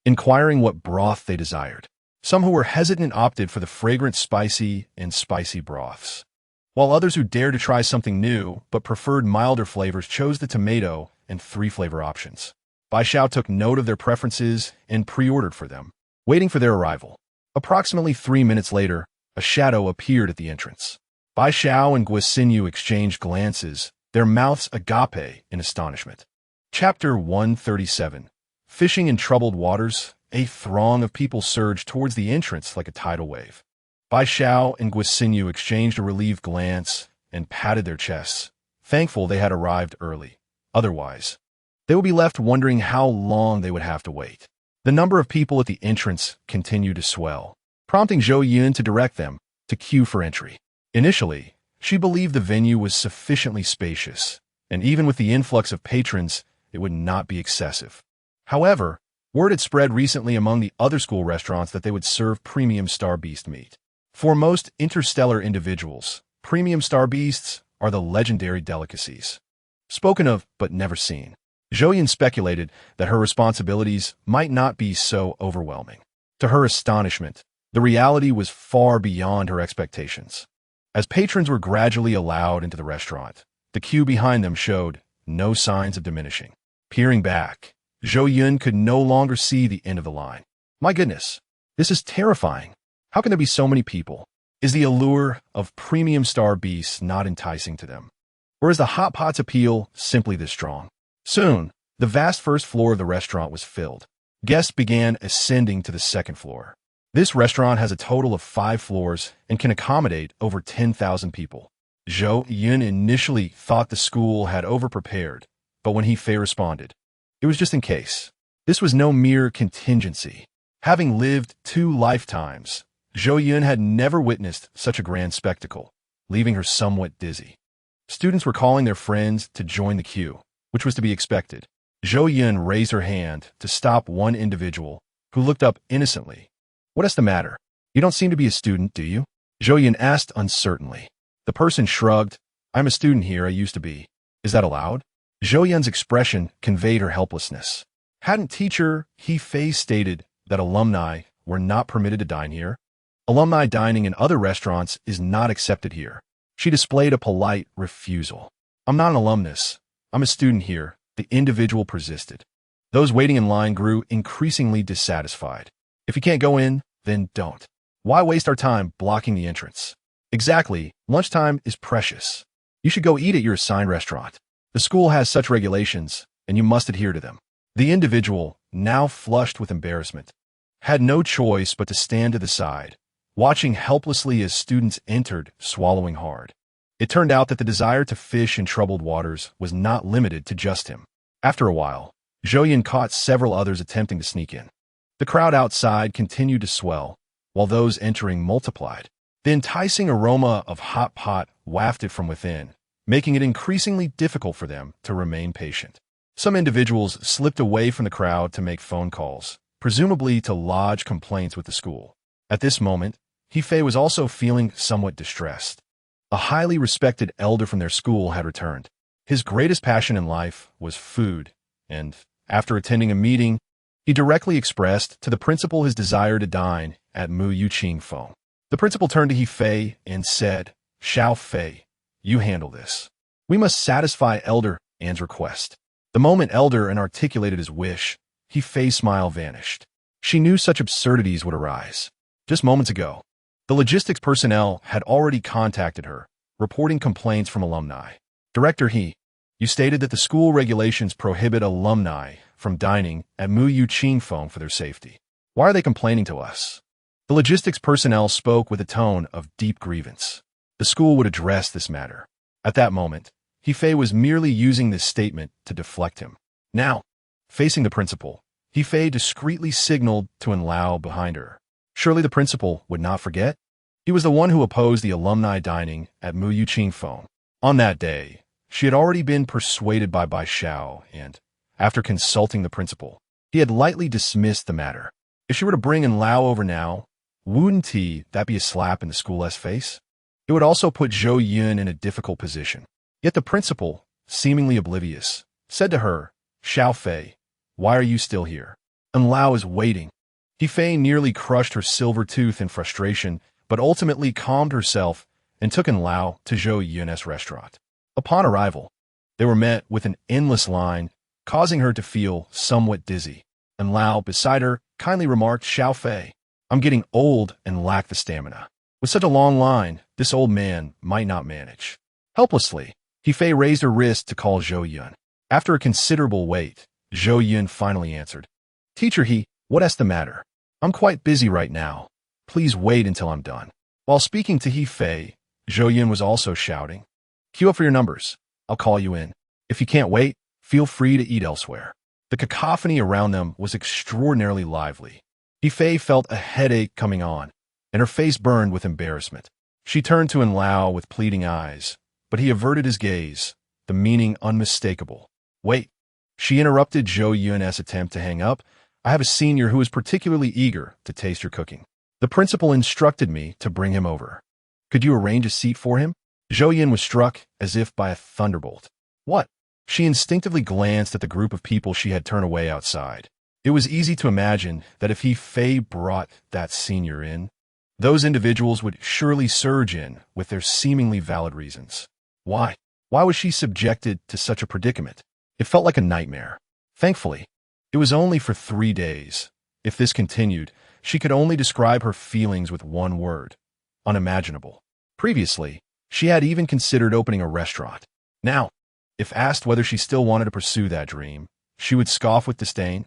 inquiring what broth they desired. Some who were hesitant opted for the fragrant spicy and spicy broths, while others who dared to try something new but preferred milder flavors chose the tomato and 3-flavor options. Bai Xiao took note of their preferences and pre-ordered for them, waiting for their arrival. Approximately 3 minutes later, a shadow appeared at the entrance. Bai Xiao and Guo exchanged glances, their mouths agape in astonishment. Chapter 137. Fishing in troubled waters, a throng of people surged towards the entrance like a tidal wave. Bai Xiao and Guo exchanged a relieved glance and patted their chests, thankful they had arrived early. Otherwise, they would be left wondering how long they would have to wait. The number of people at the entrance continued to swell, prompting Zhou Yun to direct them to queue for entry. Initially, she believed the venue was sufficiently spacious, and even with the influx of patrons, it would not be excessive. However, word had spread recently among the other school restaurants that they would serve premium star beast meat. For most interstellar individuals, premium star beasts are the legendary delicacies. Spoken of, but never seen. Zhou Yun speculated that her responsibilities might not be so overwhelming. To her astonishment, the reality was far beyond her expectations. As patrons were gradually allowed into the restaurant, the queue behind them showed no signs of diminishing. Peering back, Zhou Yun could no longer see the end of the line. My goodness, this is terrifying. How can there be so many people? Is the allure of premium star beasts not enticing to them? Or is the hot pot's appeal simply this strong? Soon, the vast first floor of the restaurant was filled. Guests began ascending to the second floor. This restaurant has a total of 5 floors and can accommodate over 10,000 people. Zhou Yun initially thought the school had overprepared, but when He-Fei responded, it was just in case. This was no mere contingency. Having lived 2 lifetimes, Zhou Yun had never witnessed such a grand spectacle, leaving her somewhat dizzy. Students were calling their friends to join the queue, which was to be expected. Zhou Yun raised her hand to stop one individual who looked up innocently. What is the matter? You don't seem to be a student, do you? Zhou Yun asked uncertainly. The person shrugged. I'm a student here, I used to be. Is that allowed? Zhou Yun's expression conveyed her helplessness. Hadn't teacher He-Fei stated that alumni were not permitted to dine here? Alumni dining in other restaurants is not accepted here. She displayed a polite refusal. I'm not an alumnus. I'm a student here, the individual persisted. Those waiting in line grew increasingly dissatisfied. If you can't go in, then don't. Why waste our time blocking the entrance? Exactly, lunchtime is precious. You should go eat at your assigned restaurant. The school has such regulations, and you must adhere to them. The individual, now flushed with embarrassment, had no choice but to stand to the side, watching helplessly as students entered, swallowing hard. It turned out that the desire to fish in troubled waters was not limited to just him. After a while, Zhou Yun caught several others attempting to sneak in. The crowd outside continued to swell, while those entering multiplied. The enticing aroma of hot pot wafted from within, making it increasingly difficult for them to remain patient. Some individuals slipped away from the crowd to make phone calls, presumably to lodge complaints with the school. At this moment, He-Fei was also feeling somewhat distressed. A highly respected elder from their school had returned. His greatest passion in life was food, and, after attending a meeting, he directly expressed to the principal his desire to dine at Mu Yuqing Feng. The principal turned to He-Fei and said, Xiao Fei, you handle this. We must satisfy Elder An's request. The moment Elder An articulated his wish, He-Fei's smile vanished. She knew such absurdities would arise. Just moments ago, the logistics personnel had already contacted her, reporting complaints from alumni. Director He, you stated that the school regulations prohibit alumni from dining at Mu Yuqing Feng for their safety. Why are they complaining to us? The logistics personnel spoke with a tone of deep grievance. The school would address this matter. At that moment, He-Fei was merely using this statement to deflect him. Now, facing the principal, He-Fei discreetly signaled to Lao behind her. Surely the principal would not forget? He was the one who opposed the alumni dining at Mu Yuqing Feng. On that day, she had already been persuaded by Bai Xiao, and, after consulting the principal, he had lightly dismissed the matter. If she were to bring Lao over now, wouldn't that be a slap in the school's face? It would also put Zhou Yun in a difficult position. Yet the principal, seemingly oblivious, said to her, Xiao Fei, why are you still here? Lao is waiting. He-Fei nearly crushed her silver tooth in frustration, but ultimately calmed herself and took Lao to Zhou Yun's restaurant. Upon arrival, they were met with an endless line, causing her to feel somewhat dizzy. Lao, beside her, kindly remarked, Xiao Fei, I'm getting old and lack the stamina. With such a long line, this old man might not manage. Helplessly, He-Fei raised her wrist to call Zhou Yun. After a considerable wait, Zhou Yun finally answered, Teacher He, what is the matter? I'm quite busy right now. Please wait until I'm done. While speaking to He-Fei, Zhou Yun was also shouting, Queue up for your numbers. I'll call you in. If you can't wait, feel free to eat elsewhere. The cacophony around them was extraordinarily lively. He-Fei felt a headache coming on, and her face burned with embarrassment. She turned to Lao with pleading eyes, but he averted his gaze, the meaning unmistakable. Wait. She interrupted Zhou Yun's attempt to hang up. I have a senior who is particularly eager to taste your cooking. The principal instructed me to bring him over. Could you arrange a seat for him? Zhou Yun was struck as if by a thunderbolt. What? She instinctively glanced at the group of people she had turned away outside. It was easy to imagine that if Fei brought that senior in, those individuals would surely surge in with their seemingly valid reasons. Why? Why was she subjected to such a predicament? It felt like a nightmare. Thankfully, it was only for 3 days. If this continued, she could only describe her feelings with one word: unimaginable. Previously, she had even considered opening a restaurant. Now, if asked whether she still wanted to pursue that dream, she would scoff with disdain.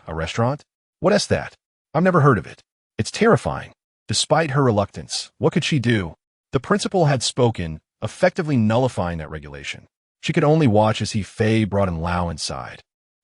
A restaurant? What is that? I've never heard of it. It's terrifying. Despite her reluctance, what could she do? The principal had spoken, effectively nullifying that regulation. She could only watch as Fei brought in Lao inside.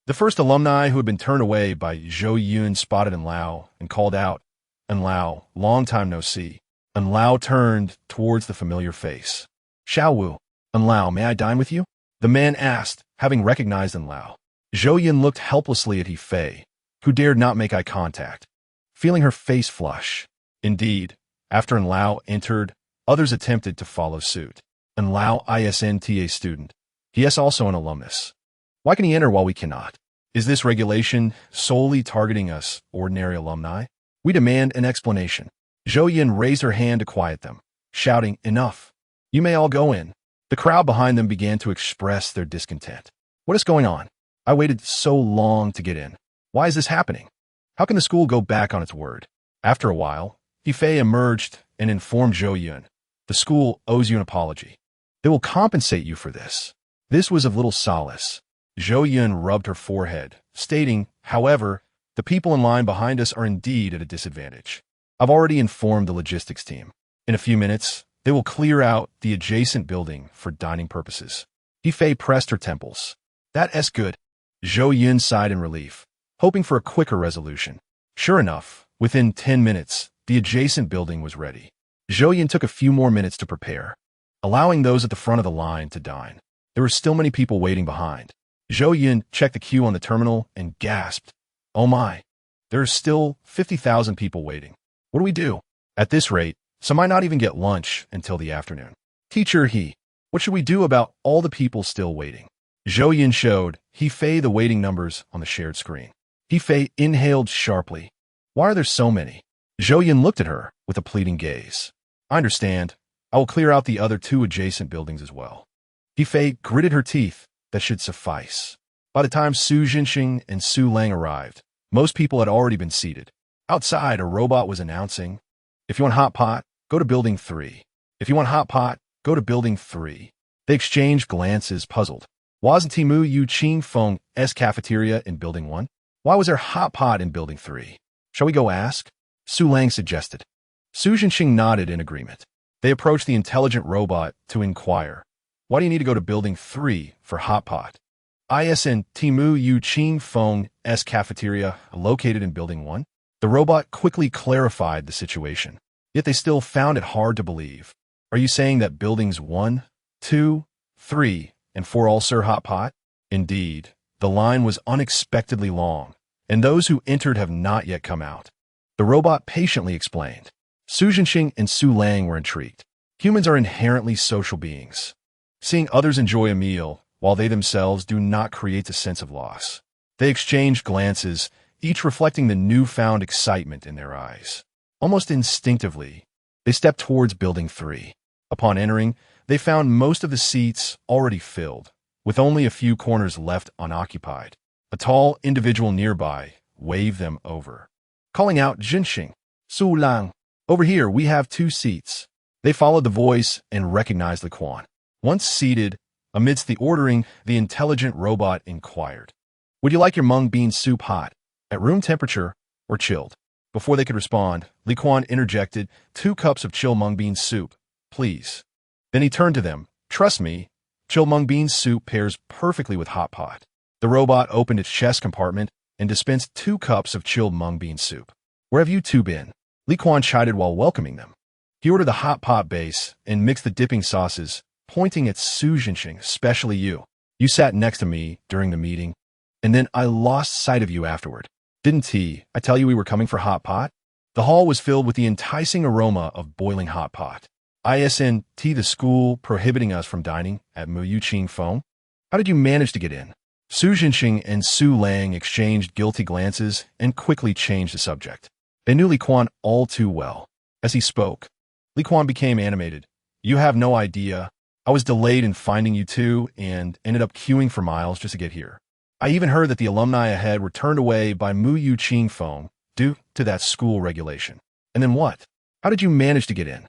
The first alumni who had been turned away by Zhou Yun spotted Lao and called out, Lao, long time no see. Lao turned towards the familiar face. Xiao Wu, Lao, may I dine with you? The man asked, having recognized Lao. Zhou Yun looked helplessly at Fei, who dared not make eye contact, feeling her face flush. Indeed, after Lao entered, others attempted to follow suit. Lao isn't a student. He is also an alumnus. Why can he enter while we cannot? Is this regulation solely targeting us, ordinary alumni? We demand an explanation. Zhou Yun raised her hand to quiet them, shouting, Enough! You may all go in. The crowd behind them began to express their discontent. What is going on? I waited so long to get in. Why is this happening? How can the school go back on its word? After a while, Fei emerged and informed Zhou Yun. The school owes you an apology. They will compensate you for this. This was of little solace. Zhou Yun rubbed her forehead, stating, However, the people in line behind us are indeed at a disadvantage. I've already informed the logistics team. In a few minutes, they will clear out the adjacent building for dining purposes. Fei pressed her temples. That's good. Zhou Yun sighed in relief, hoping for a quicker resolution. Sure enough, within 10 minutes, the adjacent building was ready. Zhou Yun took a few more minutes to prepare, allowing those at the front of the line to dine. There were still many people waiting behind. Zhou Yun checked the queue on the terminal and gasped, Oh my, there are still 50,000 people waiting. What do we do? At this rate, some might not even get lunch until the afternoon. Teacher, what should we do about all the people still waiting? Zhou Yun showed Fei the waiting numbers on the shared screen. Fei inhaled sharply. Why are there so many? Zhou Yun looked at her with a pleading gaze. I understand. I will clear out the other 2 adjacent buildings as well. Fei gritted her teeth. That should suffice. By the time Su Jinxing and Su Lang arrived, most people had already been seated. Outside, a robot was announcing, If you want hot pot, go to building 3. If you want hot pot, go to building 3. They exchanged glances, puzzled. Wasn't Timu Yu Qing Feng's cafeteria in building 1? Why was there hot pot in building 3? Shall we go ask? Su Lang suggested. Su Jinxing nodded in agreement. They approached the intelligent robot to inquire, Why do you need to go to building 3 for hot pot? ISN Timu Yu Qing Feng's cafeteria located in building 1? The robot quickly clarified the situation. Yet they still found it hard to believe. Are you saying that buildings 1, 2, 3, and 4 all serve hot pot? Indeed, the line was unexpectedly long, and those who entered have not yet come out. The robot patiently explained. Su Jinxing and Su Lang were intrigued. Humans are inherently social beings. Seeing others enjoy a meal while they themselves do not create a sense of loss. They exchanged glances, each reflecting the newfound excitement in their eyes. Almost instinctively, they stepped towards building 3. Upon entering, they found most of the seats already filled, with only a few corners left unoccupied. A tall individual nearby waved them over, calling out, Jinxing, Su Lang, over here we have 2 seats. They followed the voice and recognized Liquan. Once seated, amidst the ordering, the intelligent robot inquired, Would you like your mung bean soup hot, at room temperature, or chilled? Before they could respond, Liquan interjected, 2 cups of chill mung bean soup, please. Then he turned to them, Trust me, chill mung bean soup pairs perfectly with hot pot. The robot opened its chest compartment and dispensed 2 cups of chilled mung bean soup. Where have you 2 been? Liquan chided while welcoming them. He ordered the hot pot base and mixed the dipping sauces, pointing at Su Jinxing, especially you. You sat next to me during the meeting, and then I lost sight of you afterward. Didn't I tell you we were coming for hot pot? The hall was filled with the enticing aroma of boiling hot pot. Isn't the school prohibiting us from dining at Mu Yuqing Feng? How did you manage to get in? Su Jinxing and Su Lang exchanged guilty glances and quickly changed the subject. They knew Li Quan all too well. As he spoke, Li Quan became animated. You have no idea. I was delayed in finding you two and ended up queuing for miles just to get here. I even heard that the alumni ahead were turned away by Mu Yuqing Feng due to that school regulation. And then what? How did you manage to get in?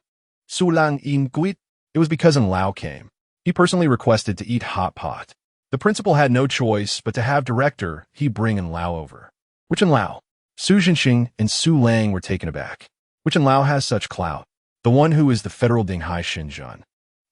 Su Lang in Guit? It was because Lao came. He personally requested to eat hot pot. The principal had no choice but to have director he bring Lao over. Which Lao? Su Jinxing and Su Lang were taken aback. Which Lao has such clout? The one who is the federal Dinghai Xinjiang.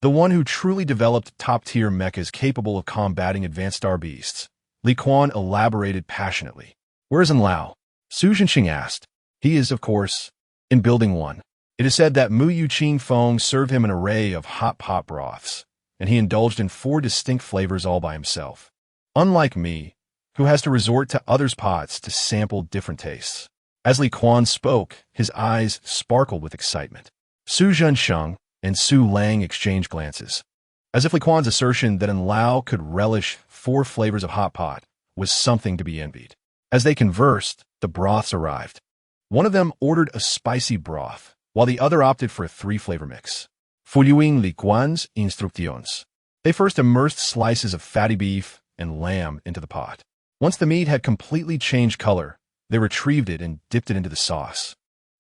The one who truly developed top-tier mechas capable of combating advanced star beasts. Li Quan elaborated passionately. Where is Lao? Su Jinxing asked. He is, of course, in Building 1. It is said that Mu Yuqing Feng served him an array of hot pot broths, and he indulged in 4 distinct flavors all by himself. Unlike me, who has to resort to others' pots to sample different tastes. As Li Quan spoke, his eyes sparkled with excitement. Su Zhensheng and Su Lang exchanged glances, as if Li Quan's assertion that Lao could relish 4 flavors of hot pot was something to be envied. As they conversed, the broths arrived. One of them ordered a spicy broth, while the other opted for a 3-flavor mix. Following Li Quan's instructions, they first immersed slices of fatty beef and lamb into the pot. Once the meat had completely changed color, they retrieved it and dipped it into the sauce.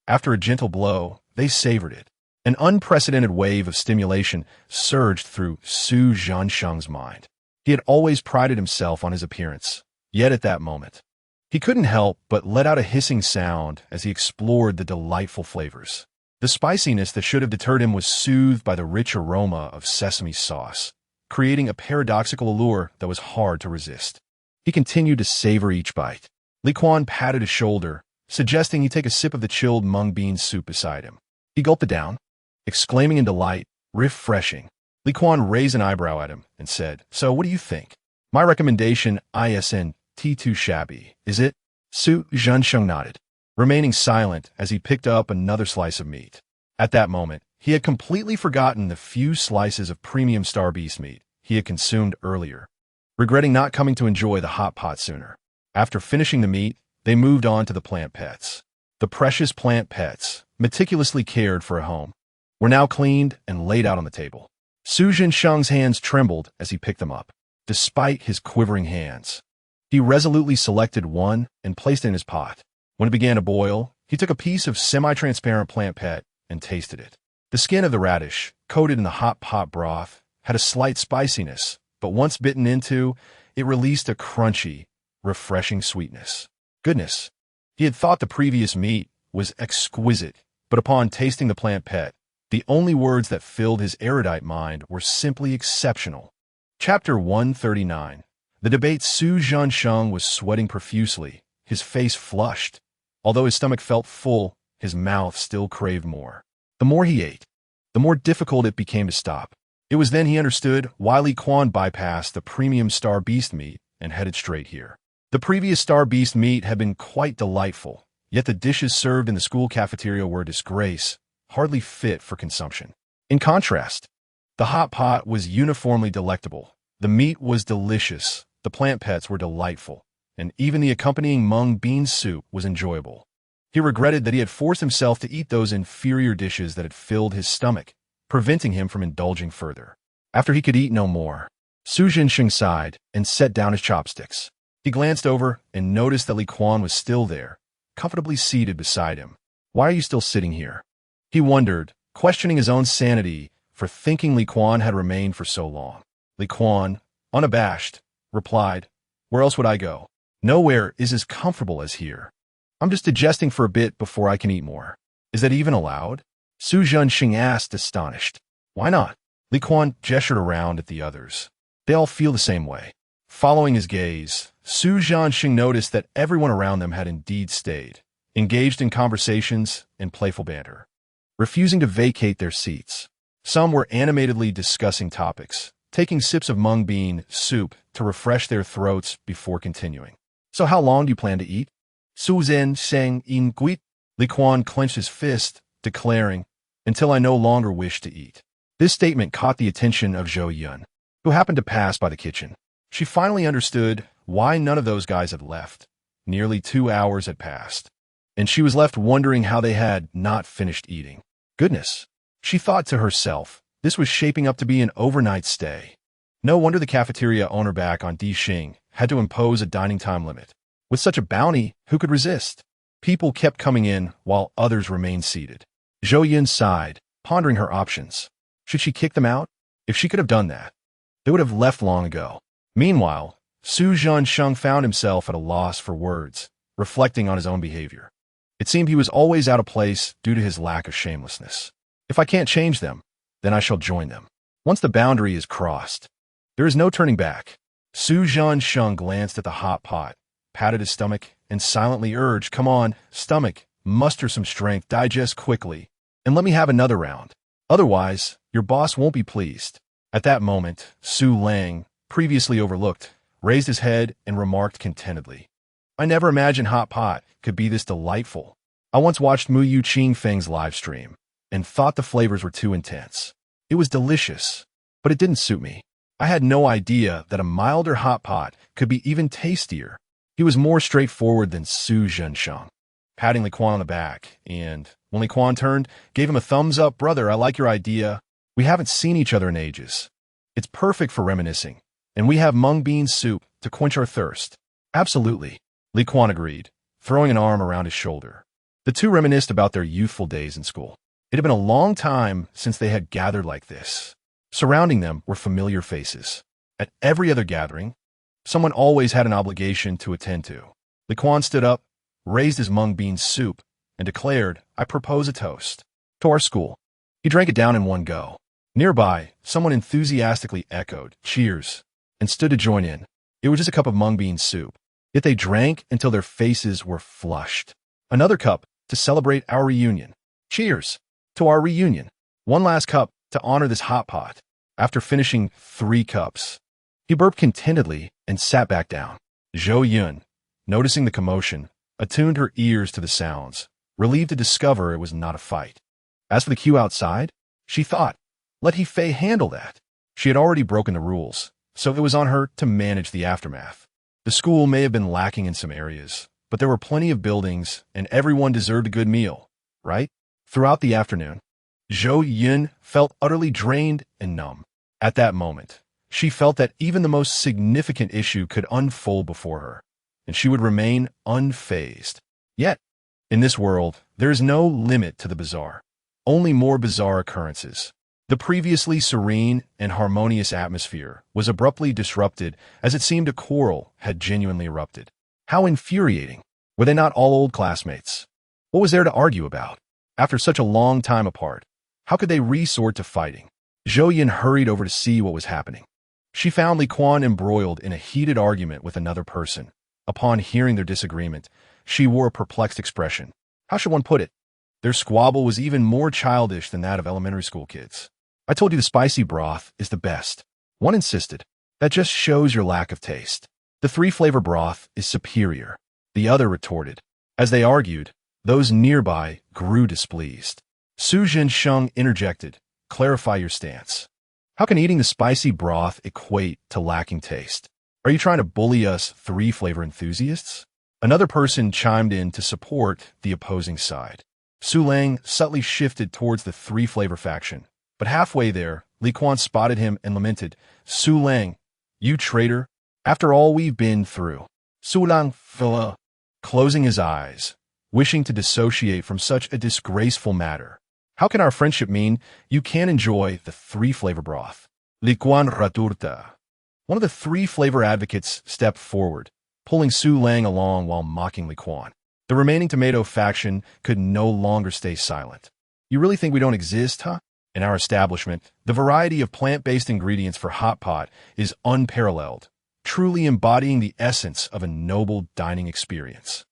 After a gentle blow, they savored it. An unprecedented wave of stimulation surged through Su Zhansheng's mind. He had always prided himself on his appearance, yet at that moment, he couldn't help but let out a hissing sound as he explored the delightful flavors. The spiciness that should have deterred him was soothed by the rich aroma of sesame sauce, creating a paradoxical allure that was hard to resist. He continued to savor each bite. Li Quan patted his shoulder, suggesting he take a sip of the chilled mung bean soup beside him. He gulped it down, exclaiming in delight, refreshing. Li Quan raised an eyebrow at him and said, So what do you think? My recommendation isn't too shabby, is it? Su Zhensheng nodded, remaining silent as he picked up another slice of meat. At that moment, he had completely forgotten the few slices of premium star beast meat he had consumed earlier, regretting not coming to enjoy the hot pot sooner. After finishing the meat, they moved on to the plant pets. The precious plant pets, meticulously cared for a home, were now cleaned and laid out on the table. Su Zhensheng's hands trembled as he picked them up. Despite his quivering hands, he resolutely selected one and placed it in his pot. When it began to boil, he took a piece of semi-transparent plant pet and tasted it. The skin of the radish, coated in the hot pot broth, had a slight spiciness, but once bitten into, it released a crunchy, refreshing sweetness. Goodness, he had thought the previous meat was exquisite, but upon tasting the plant pet, the only words that filled his erudite mind were simply exceptional. Chapter 139. The debate. Su Zhensheng was sweating profusely, his face flushed. Although his stomach felt full, his mouth still craved more. The more he ate, the more difficult it became to stop. It was then he understood why Li Quan bypassed the premium star beast meat and headed straight here. The previous star beast meat had been quite delightful, yet the dishes served in the school cafeteria were a disgrace, hardly fit for consumption. In contrast, the hot pot was uniformly delectable. The meat was delicious, the plant pets were delightful, and even the accompanying mung bean soup was enjoyable. He regretted that he had forced himself to eat those inferior dishes that had filled his stomach, preventing him from indulging further. After he could eat no more, Su Zhensheng sighed and set down his chopsticks. He glanced over and noticed that Li Quan was still there, comfortably seated beside him. Why are you still sitting here? He wondered, questioning his own sanity for thinking Li Quan had remained for so long. Li Quan, unabashed, replied, Where else would I go? Nowhere is as comfortable as here. I'm just digesting for a bit before I can eat more. Is that even allowed? Su Zhensheng asked, astonished. Why not? Li Quan gestured around at the others. They all feel the same way. Following his gaze, Su Zhensheng noticed that everyone around them had indeed stayed, engaged in conversations and playful banter, refusing to vacate their seats. Some were animatedly discussing topics, taking sips of mung bean soup to refresh their throats before continuing. So how long do you plan to eat? Su Zhen Sheng in Guit? Li Quan clenched his fist, declaring, "Until I no longer wish to eat." This statement caught the attention of Zhou Yun, who happened to pass by the kitchen. She finally understood why none of those guys had left. Nearly 2 hours had passed, and she was left wondering how they had not finished eating. Goodness, she thought to herself, this was shaping up to be an overnight stay. No wonder the cafeteria owner back on Dixing had to impose a dining time limit. With such a bounty, who could resist? People kept coming in while others remained seated. Zhou Yun sighed, pondering her options. Should she kick them out? If she could have done that, they would have left long ago. Meanwhile, Su Zhansheng found himself at a loss for words, reflecting on his own behavior. It seemed he was always out of place due to his lack of shamelessness. If I can't change them, then I shall join them. Once the boundary is crossed, there is no turning back. Su Zhansheng glanced at the hot pot, patted his stomach, and silently urged, "Come on, stomach, muster some strength, digest quickly, and let me have another round. Otherwise, your boss won't be pleased." At that moment, Su Lang, previously overlooked, raised his head and remarked contentedly, "I never imagined hot pot could be this delightful. I once watched Mu Yu Qing Feng's live stream and thought the flavors were too intense. It was delicious, but it didn't suit me. I had no idea that a milder hot pot could be even tastier." He was more straightforward than Su Zhensheng, patting Li Quan on the back, and when Li Quan turned, gave him a thumbs up. "Brother, I like your idea. We haven't seen each other in ages. It's perfect for reminiscing, and we have mung bean soup to quench our thirst." "Absolutely," Li Quan agreed, throwing an arm around his shoulder. The two reminisced about their youthful days in school. It had been a long time since they had gathered like this. Surrounding them were familiar faces. At every other gathering, someone always had an obligation to attend to. Li Quan stood up, raised his mung bean soup, and declared, "I propose a toast to our school." He drank it down in one go. Nearby, someone enthusiastically echoed, "Cheers," and stood to join in. It was just a cup of mung bean soup, yet they drank until their faces were flushed. "Another cup to celebrate our reunion." "Cheers to our reunion." "One last cup to honor this hot pot." After finishing 3 cups, he burped contentedly and sat back down. Zhou Yun, noticing the commotion, attuned her ears to the sounds, relieved to discover it was not a fight. As for the queue outside, she thought, let He Fei handle that. She had already broken the rules, so it was on her to manage the aftermath. The school may have been lacking in some areas, but there were plenty of buildings, and everyone deserved a good meal, right? Throughout the afternoon, Zhou Yun felt utterly drained and numb. At that moment, she felt that even the most significant issue could unfold before her, and she would remain unfazed. Yet, in this world, there is no limit to the bizarre, only more bizarre occurrences. The previously serene and harmonious atmosphere was abruptly disrupted as it seemed a quarrel had genuinely erupted. How infuriating! Were they not all old classmates? What was there to argue about? After such a long time apart, how could they resort to fighting? Zhou Yun hurried over to see what was happening. She found Li Quan embroiled in a heated argument with another person. Upon hearing their disagreement, she wore a perplexed expression. How should one put it? Their squabble was even more childish than that of elementary school kids. "I told you the spicy broth is the best," one insisted. "That just shows your lack of taste. The 3-flavor broth is superior," the other retorted. As they argued, those nearby grew displeased. Su Zhensheng interjected, "Clarify your stance. How can eating the spicy broth equate to lacking taste? Are you trying to bully us 3-flavor enthusiasts?" Another person chimed in to support the opposing side. Su Lang subtly shifted towards the 3-flavor faction, but halfway there, Li Quan spotted him and lamented, "Su Lang, you traitor, after all we've been through." Su Lang fell, closing his eyes, wishing to dissociate from such a disgraceful matter. How can our friendship mean you can't enjoy the 3-flavor broth? Li Quan raturta. One of the 3-flavor advocates stepped forward, pulling Su Lang along while mocking Li Quan. The remaining tomato faction could no longer stay silent. "You really think we don't exist, huh? In our establishment, the variety of plant-based ingredients for hot pot is unparalleled, truly embodying the essence of a noble dining experience."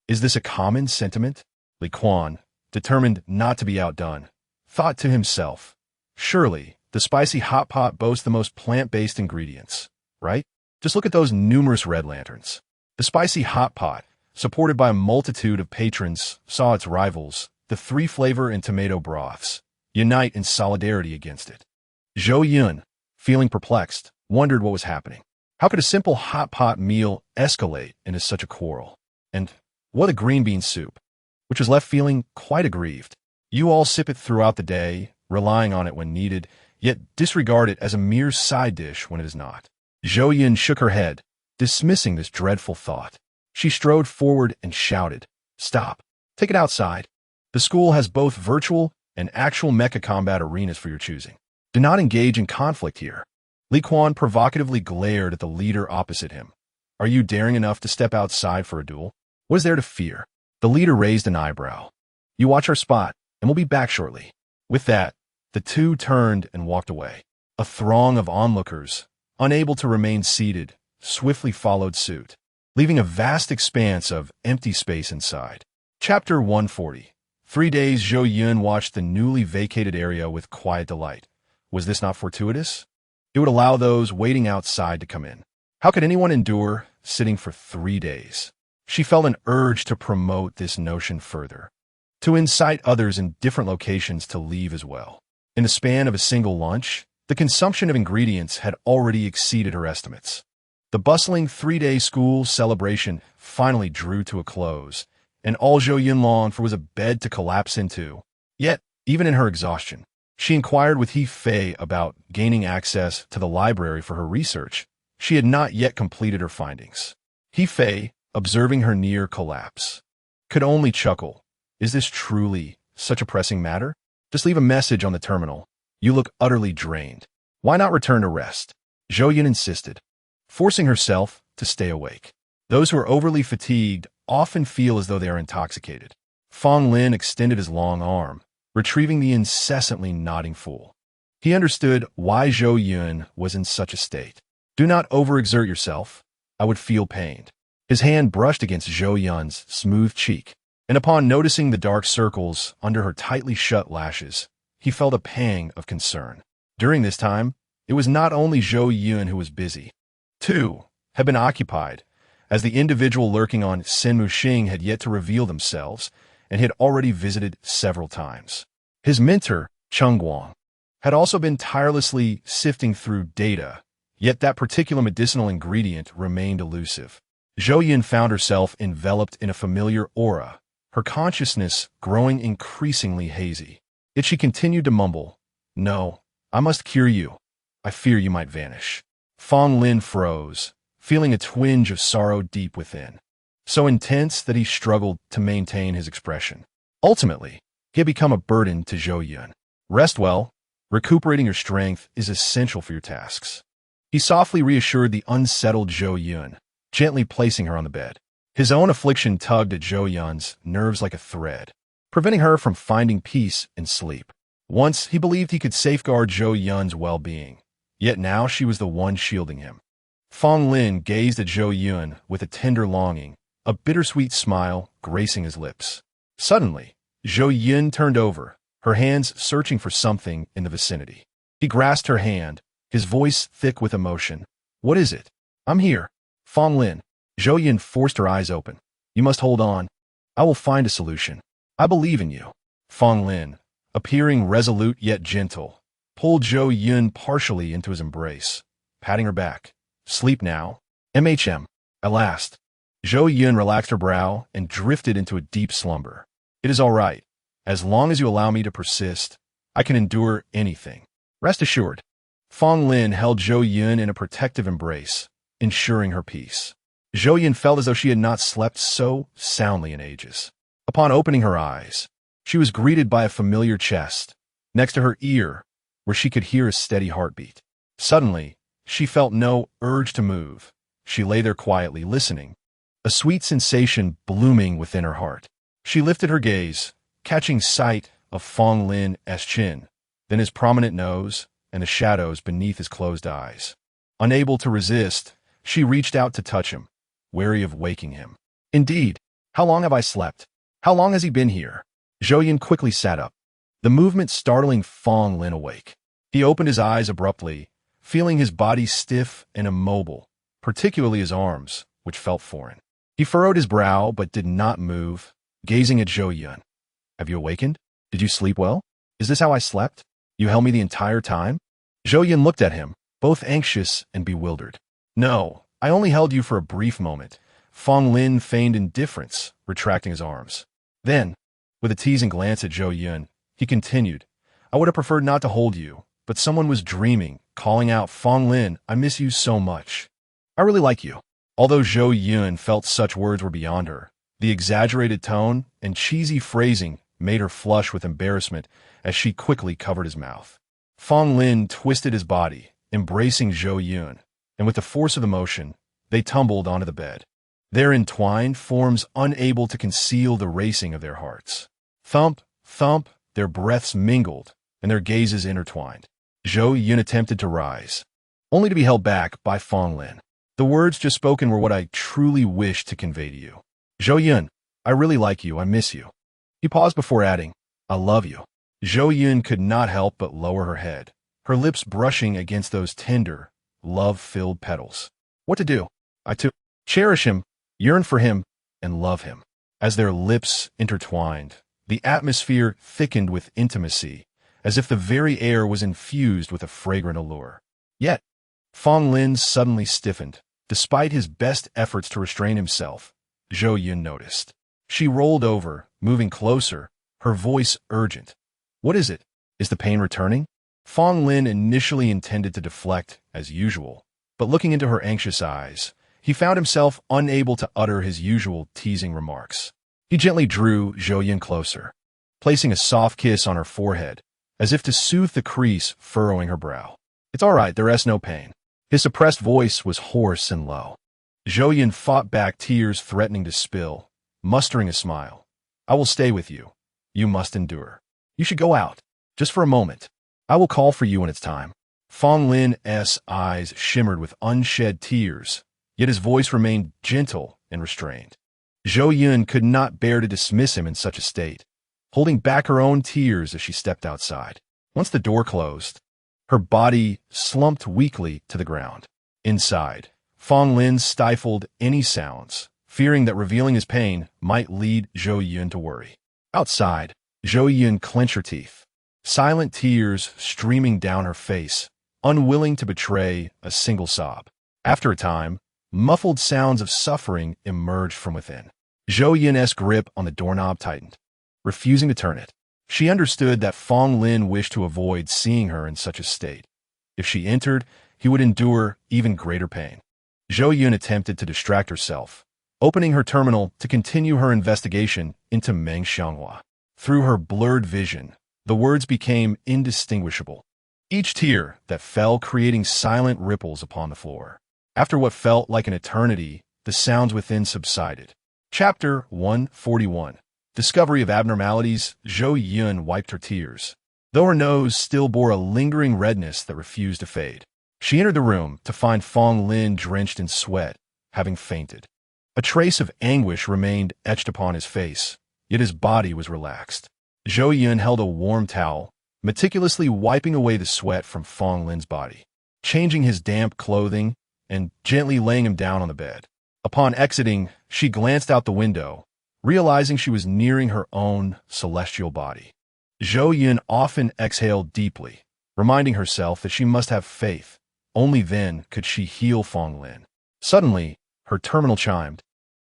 Is this a common sentiment? Li Quan, determined not to be outdone, thought to himself, surely the spicy hot pot boasts the most plant-based ingredients, right? Just look at those numerous red lanterns. The spicy hot pot supported by a multitude of patrons, saw its rivals, the three-flavor and tomato broths, unite in solidarity against it. Zhou Yun, feeling perplexed, wondered what was happening. How could a simple hot pot meal escalate into such a quarrel? And what a green bean soup, which was left feeling quite aggrieved. You all sip it throughout the day, relying on it when needed, yet disregard it as a mere side dish when it is not. Zhou Yun shook her head, dismissing this dreadful thought. She strode forward and shouted, "Stop! Take it outside. The school has both virtual and actual mecha combat arenas for your choosing. Do not engage in conflict here." Li Quan provocatively glared at the leader opposite him. "Are you daring enough to step outside for a duel? What is there to fear?" The leader raised an eyebrow. "You watch our spot, and we'll be back shortly." With that, the two turned and walked away. A throng of onlookers, unable to remain seated, swiftly followed suit, leaving a vast expanse of empty space inside. Chapter 140. 3 days Zhou Yun watched the newly vacated area with quiet delight. Was this not fortuitous? It would allow those waiting outside to come in. How could anyone endure sitting for 3 days? She felt an urge to promote this notion further, to incite others in different locations to leave as well. In the span of a single lunch, the consumption of ingredients had already exceeded her estimates. The bustling 3-day school celebration finally drew to a close, and all Zhou Yun longed for was a bed to collapse into. Yet, even in her exhaustion, she inquired with He Fei about gaining access to the library for her research. She had not yet completed her findings. He Fei, observing her near collapse, could only chuckle. Is this truly such a pressing matter? Just leave a message on the terminal. You look utterly drained. Why not return to rest? Zhou Yun insisted, forcing herself to stay awake. Those who are overly fatigued often feel as though they are intoxicated. Fong Lin extended his long arm, retrieving the incessantly nodding fool. He understood why Zhou Yun was in such a state. Do not overexert yourself. I would feel pained. His hand brushed against Zhou Yun's smooth cheek, and upon noticing the dark circles under her tightly shut lashes, he felt a pang of concern. During this time, it was not only Zhou Yun who was busy. Two had been occupied, as the individual lurking on Senmu Xing had yet to reveal themselves and had already visited several times. His mentor, Cheng Guang, had also been tirelessly sifting through data, yet that particular medicinal ingredient remained elusive. Zhou Yun found herself enveloped in a familiar aura, her consciousness growing increasingly hazy. Yet she continued to mumble, "No, I must cure you. I fear you might vanish." Fong Lin froze, feeling a twinge of sorrow deep within, so intense that he struggled to maintain his expression. Ultimately, he had become a burden to Zhou Yun. Rest well. Recuperating your strength is essential for your tasks. He softly reassured the unsettled Zhou Yun, gently placing her on the bed. His own affliction tugged at Zhou Yun's nerves like a thread, preventing her from finding peace in sleep. Once he believed he could safeguard Zhou Yun's well-being, yet now she was the one shielding him. Fong Lin gazed at Zhou Yun with a tender longing, a bittersweet smile gracing his lips. Suddenly, Zhou Yun turned over, her hands searching for something in the vicinity. He grasped her hand, his voice thick with emotion. "What is it?" "I'm here." "Fong Lin." Zhou Yun forced her eyes open. "You must hold on. I will find a solution. I believe in you." Fong Lin, appearing resolute yet gentle, pulled Zhou Yun partially into his embrace, patting her back. "Sleep now." "MHM." At last, Zhou Yun relaxed her brow and drifted into a deep slumber. "It is all right. As long as you allow me to persist, I can endure anything. Rest assured." Fong Lin held Zhou Yun in a protective embrace, ensuring her peace. Zhou Yun felt as though she had not slept so soundly in ages. Upon opening her eyes, she was greeted by a familiar chest, next to her ear, where she could hear a steady heartbeat. Suddenly, she felt no urge to move. She lay there quietly, listening, a sweet sensation blooming within her heart. She lifted her gaze, catching sight of Fong Lin's chin, then his prominent nose, and the shadows beneath his closed eyes. Unable to resist, she reached out to touch him, wary of waking him. "Indeed, how long have I slept? How long has he been here?" Zhou Yun quickly sat up, the movement startling Fong Lin awake. He opened his eyes abruptly, feeling his body stiff and immobile, particularly his arms, which felt foreign. He furrowed his brow but did not move, gazing at Zhou Yun. Have you awakened? Did you sleep well? Is this how I slept? You held me the entire time? Zhou Yun looked at him, both anxious and bewildered. No, I only held you for a brief moment. Fong Lin feigned indifference, retracting his arms. Then, with a teasing glance at Zhou Yun, he continued, I would have preferred not to hold you, but someone was dreaming, calling out, Fong Lin, I miss you so much. I really like you. Although Zhou Yun felt such words were beyond her, the exaggerated tone and cheesy phrasing made her flush with embarrassment as she quickly covered his mouth. Fong Lin twisted his body, embracing Zhou Yun, and with the force of the motion, they tumbled onto the bed, their entwined forms unable to conceal the racing of their hearts. Thump, thump, their breaths mingled, and their gazes intertwined. Zhou Yun attempted to rise, only to be held back by Fong Lin. The words just spoken were what I truly wished to convey to you. Zhou Yun, I really like you, I miss you. He paused before adding, I love you. Zhou Yun could not help but lower her head, her lips brushing against those tender, love-filled petals. What to do? I too cherish him, yearn for him, and love him. As their lips intertwined, the atmosphere thickened with intimacy, as if the very air was infused with a fragrant allure. Yet, Fong Lin suddenly stiffened. Despite his best efforts to restrain himself, Zhou Yun noticed. She rolled over, moving closer, her voice urgent. What is it? Is the pain returning? Fong Lin initially intended to deflect, as usual, but looking into her anxious eyes, he found himself unable to utter his usual teasing remarks. He gently drew Zhou Yun closer, placing a soft kiss on her forehead, as if to soothe the crease furrowing her brow. It's all right, there is no pain. His suppressed voice was hoarse and low. Zhou Yun fought back tears threatening to spill, mustering a smile. I will stay with you. You must endure. You should go out, just for a moment. I will call for you when it's time. Fong Lin's eyes shimmered with unshed tears, yet his voice remained gentle and restrained. Zhou Yun could not bear to dismiss him in such a state, holding back her own tears as she stepped outside. Once the door closed, her body slumped weakly to the ground. Inside, Fong Lin stifled any sounds, fearing that revealing his pain might lead Zhou Yun to worry. Outside, Zhou Yun clenched her teeth, silent tears streaming down her face, unwilling to betray a single sob. After a time, muffled sounds of suffering emerged from within. Zhou Yun's grip on the doorknob tightened, refusing to turn it. She understood that Fong Lin wished to avoid seeing her in such a state. If she entered, he would endure even greater pain. Zhou Yun attempted to distract herself, opening her terminal to continue her investigation into Meng Xianghua. Through her blurred vision, the words became indistinguishable, each tear that fell creating silent ripples upon the floor. After what felt like an eternity, the sounds within subsided. Chapter 141. Discovery of abnormalities. Zhou Yun wiped her tears, though her nose still bore a lingering redness that refused to fade. She entered the room to find Fong Lin drenched in sweat, having fainted. A trace of anguish remained etched upon his face, yet his body was relaxed. Zhou Yun held a warm towel, meticulously wiping away the sweat from Fong Lin's body, changing his damp clothing and gently laying him down on the bed. Upon exiting, she glanced out the window, realizing she was nearing her own celestial body. Zhou Yun often exhaled deeply, reminding herself that she must have faith. Only then could she heal Fong Lin. Suddenly, her terminal chimed,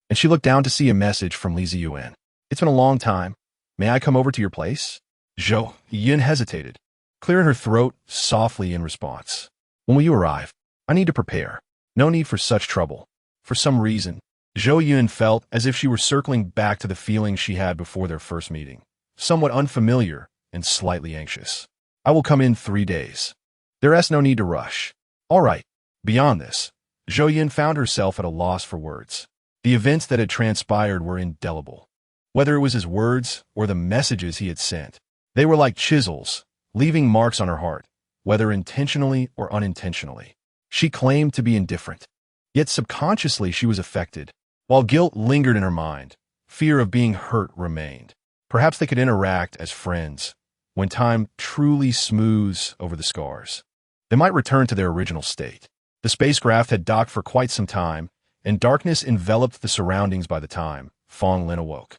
and she looked down to see a message from Li Ziyuan. It's been a long time. May I come over to your place? Zhou Yun hesitated, clearing her throat softly in response. When will you arrive? I need to prepare. No need for such trouble. For some reason, Zhou Yun felt as if she were circling back to the feeling she had before their first meeting, somewhat unfamiliar and slightly anxious. I will come in 3 days. There is no need to rush. All right. Beyond this, Zhou Yun found herself at a loss for words. The events that had transpired were indelible. Whether it was his words or the messages he had sent, they were like chisels, leaving marks on her heart, whether intentionally or unintentionally. She claimed to be indifferent, yet subconsciously she was affected. While guilt lingered in her mind, fear of being hurt remained. Perhaps they could interact as friends. When time truly smooths over the scars, they might return to their original state. The spacecraft had docked for quite some time, and darkness enveloped the surroundings by the time Fong Lin awoke.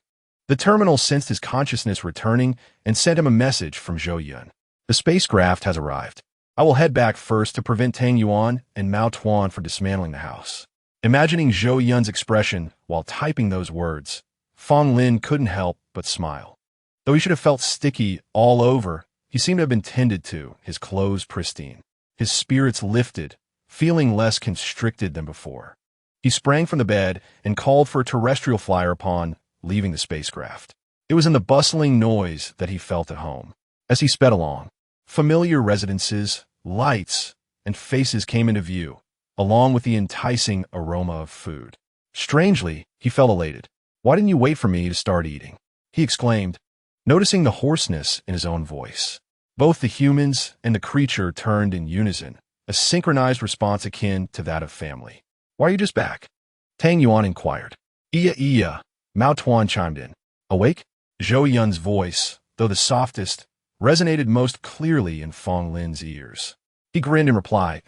The terminal sensed his consciousness returning and sent him a message from Zhou Yun. The spacecraft has arrived. I will head back first to prevent Tang Yuan and Mao Tuan from dismantling the house. Imagining Zhou Yun's expression while typing those words, Fong Lin couldn't help but smile. Though he should have felt sticky all over, he seemed to have been tended to, his clothes pristine. His spirits lifted, feeling less constricted than before. He sprang from the bed and called for a terrestrial flyer upon leaving the spacecraft. It was in the bustling noise that he felt at home. As he sped along, familiar residences, lights, and faces came into view, along with the enticing aroma of food. Strangely, he felt elated. "Why didn't you wait for me to start eating?" he exclaimed, noticing the hoarseness in his own voice. Both the humans and the creature turned in unison, a synchronized response akin to that of family. "Why are you just back?" Tang Yuan inquired. "Iya," Mao Tuan chimed in. "Awake?" Zhou Yun's voice, though the softest, resonated most clearly in Fong Lin's ears. He grinned in reply.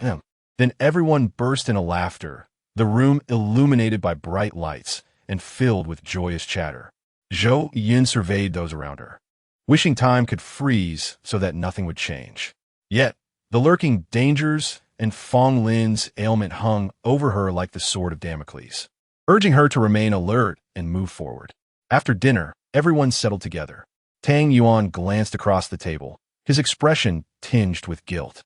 Then everyone burst into laughter, the room illuminated by bright lights and filled with joyous chatter. Zhou Yun surveyed those around her, wishing time could freeze so that nothing would change. Yet, the lurking dangers and Fong Lin's ailment hung over her like the sword of Damocles, urging her to remain alert and move forward. After dinner, everyone settled together. Tang Yuan glanced across the table, his expression tinged with guilt.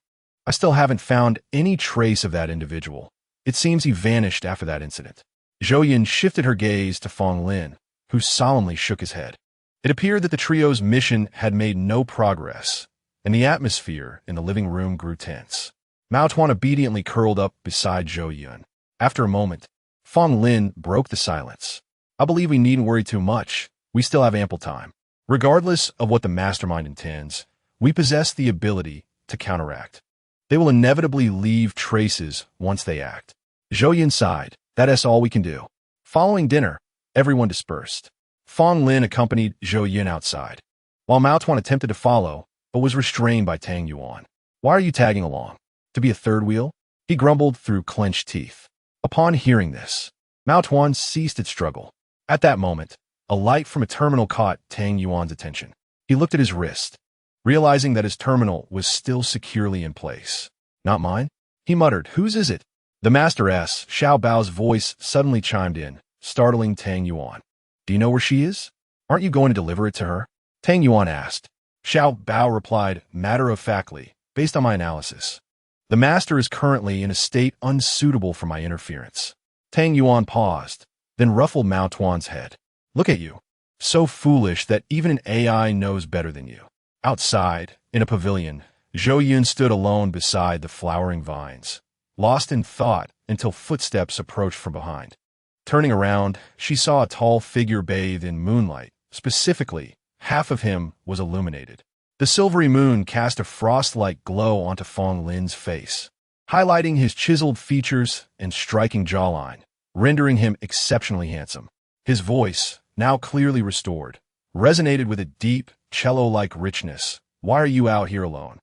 "I still haven't found any trace of that individual. It seems he vanished after that incident." Zhou Yun shifted her gaze to Fong Lin, who solemnly shook his head. It appeared that the trio's mission had made no progress, and the atmosphere in the living room grew tense. Mao Tuan obediently curled up beside Zhou Yun. After a moment, Fong Lin broke the silence. "I believe we needn't worry too much. We still have ample time. Regardless of what the mastermind intends, we possess the ability to counteract. They will inevitably leave traces once they act." Zhou Yun sighed. "That's all we can do." Following dinner, everyone dispersed. Fong Lin accompanied Zhou Yun outside, while Mao Tuan attempted to follow, but was restrained by Tang Yuan. "Why are you tagging along? To be a third wheel?" he grumbled through clenched teeth. Upon hearing this, Mao Tuan ceased its struggle. At that moment, a light from a terminal caught Tang Yuan's attention. He looked at his wrist, realizing that his terminal was still securely in place. "Not mine?" he muttered. "Whose is it?" The masteress, Xiao Bao's voice, suddenly chimed in, startling Tang Yuan. "Do you know where she is? Aren't you going to deliver it to her?" Tang Yuan asked. Xiao Bao replied matter-of-factly, "Based on my analysis, the master is currently in a state unsuitable for my interference." Tang Yuan paused, then ruffled Mao Tuan's head. "Look at you. So foolish that even an AI knows better than you." Outside, in a pavilion, Zhou Yun stood alone beside the flowering vines, lost in thought until footsteps approached from behind. Turning around, she saw a tall figure bathed in moonlight. Specifically, half of him was illuminated. The silvery moon cast a frost-like glow onto Fong Lin's face, highlighting his chiseled features and striking jawline, rendering him exceptionally handsome. His voice, now clearly restored, resonated with a deep, cello-like richness. "Why are you out here alone?"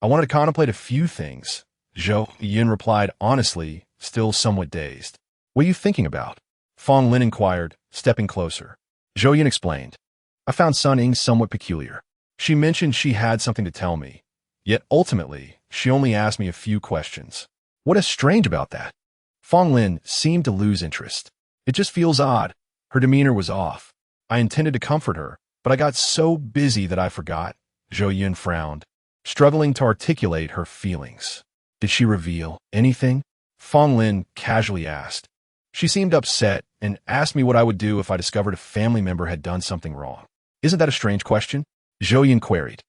"I wanted to contemplate a few things," Zhou Yun replied honestly, still somewhat dazed. "What are you thinking about?" Fong Lin inquired, stepping closer. Zhou Yun explained. "I found Sun Ying somewhat peculiar. She mentioned she had something to tell me, yet ultimately, she only asked me a few questions." "What is strange about that?" Fong Lin seemed to lose interest. "It just feels odd." Her demeanor was off. "I intended to comfort her, but I got so busy that I forgot." Zhou Yun frowned, struggling to articulate her feelings. "Did she reveal anything?" Fong Lin casually asked. "She seemed upset and asked me what I would do if I discovered a family member had done something wrong." "Isn't that a strange question?" Zhou Yun queried.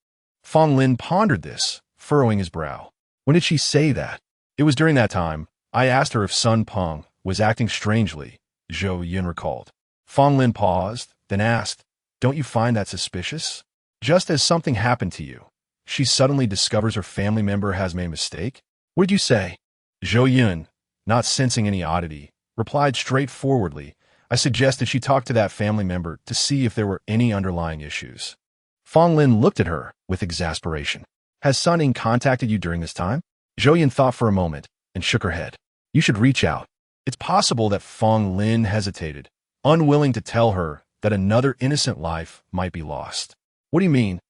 Fong Lin pondered this, furrowing his brow. "When did she say that?" "It was during that time. I asked her if Sun Peng was acting strangely," Zhou Yun recalled. Fong Lin paused, then asked, "Don't you find that suspicious? Just as something happened to you, she suddenly discovers her family member has made a mistake?" "What did you say?" Zhou Yun, not sensing any oddity, replied straightforwardly, "I suggested she talk to that family member to see if there were any underlying issues." Fong Lin looked at her with exasperation. "Has Sun Ying contacted you during this time?" Zhou Yun thought for a moment and shook her head. "You should reach out. It's possible that Fong Lin hesitated, unwilling to tell her that another innocent life might be lost. What do you mean?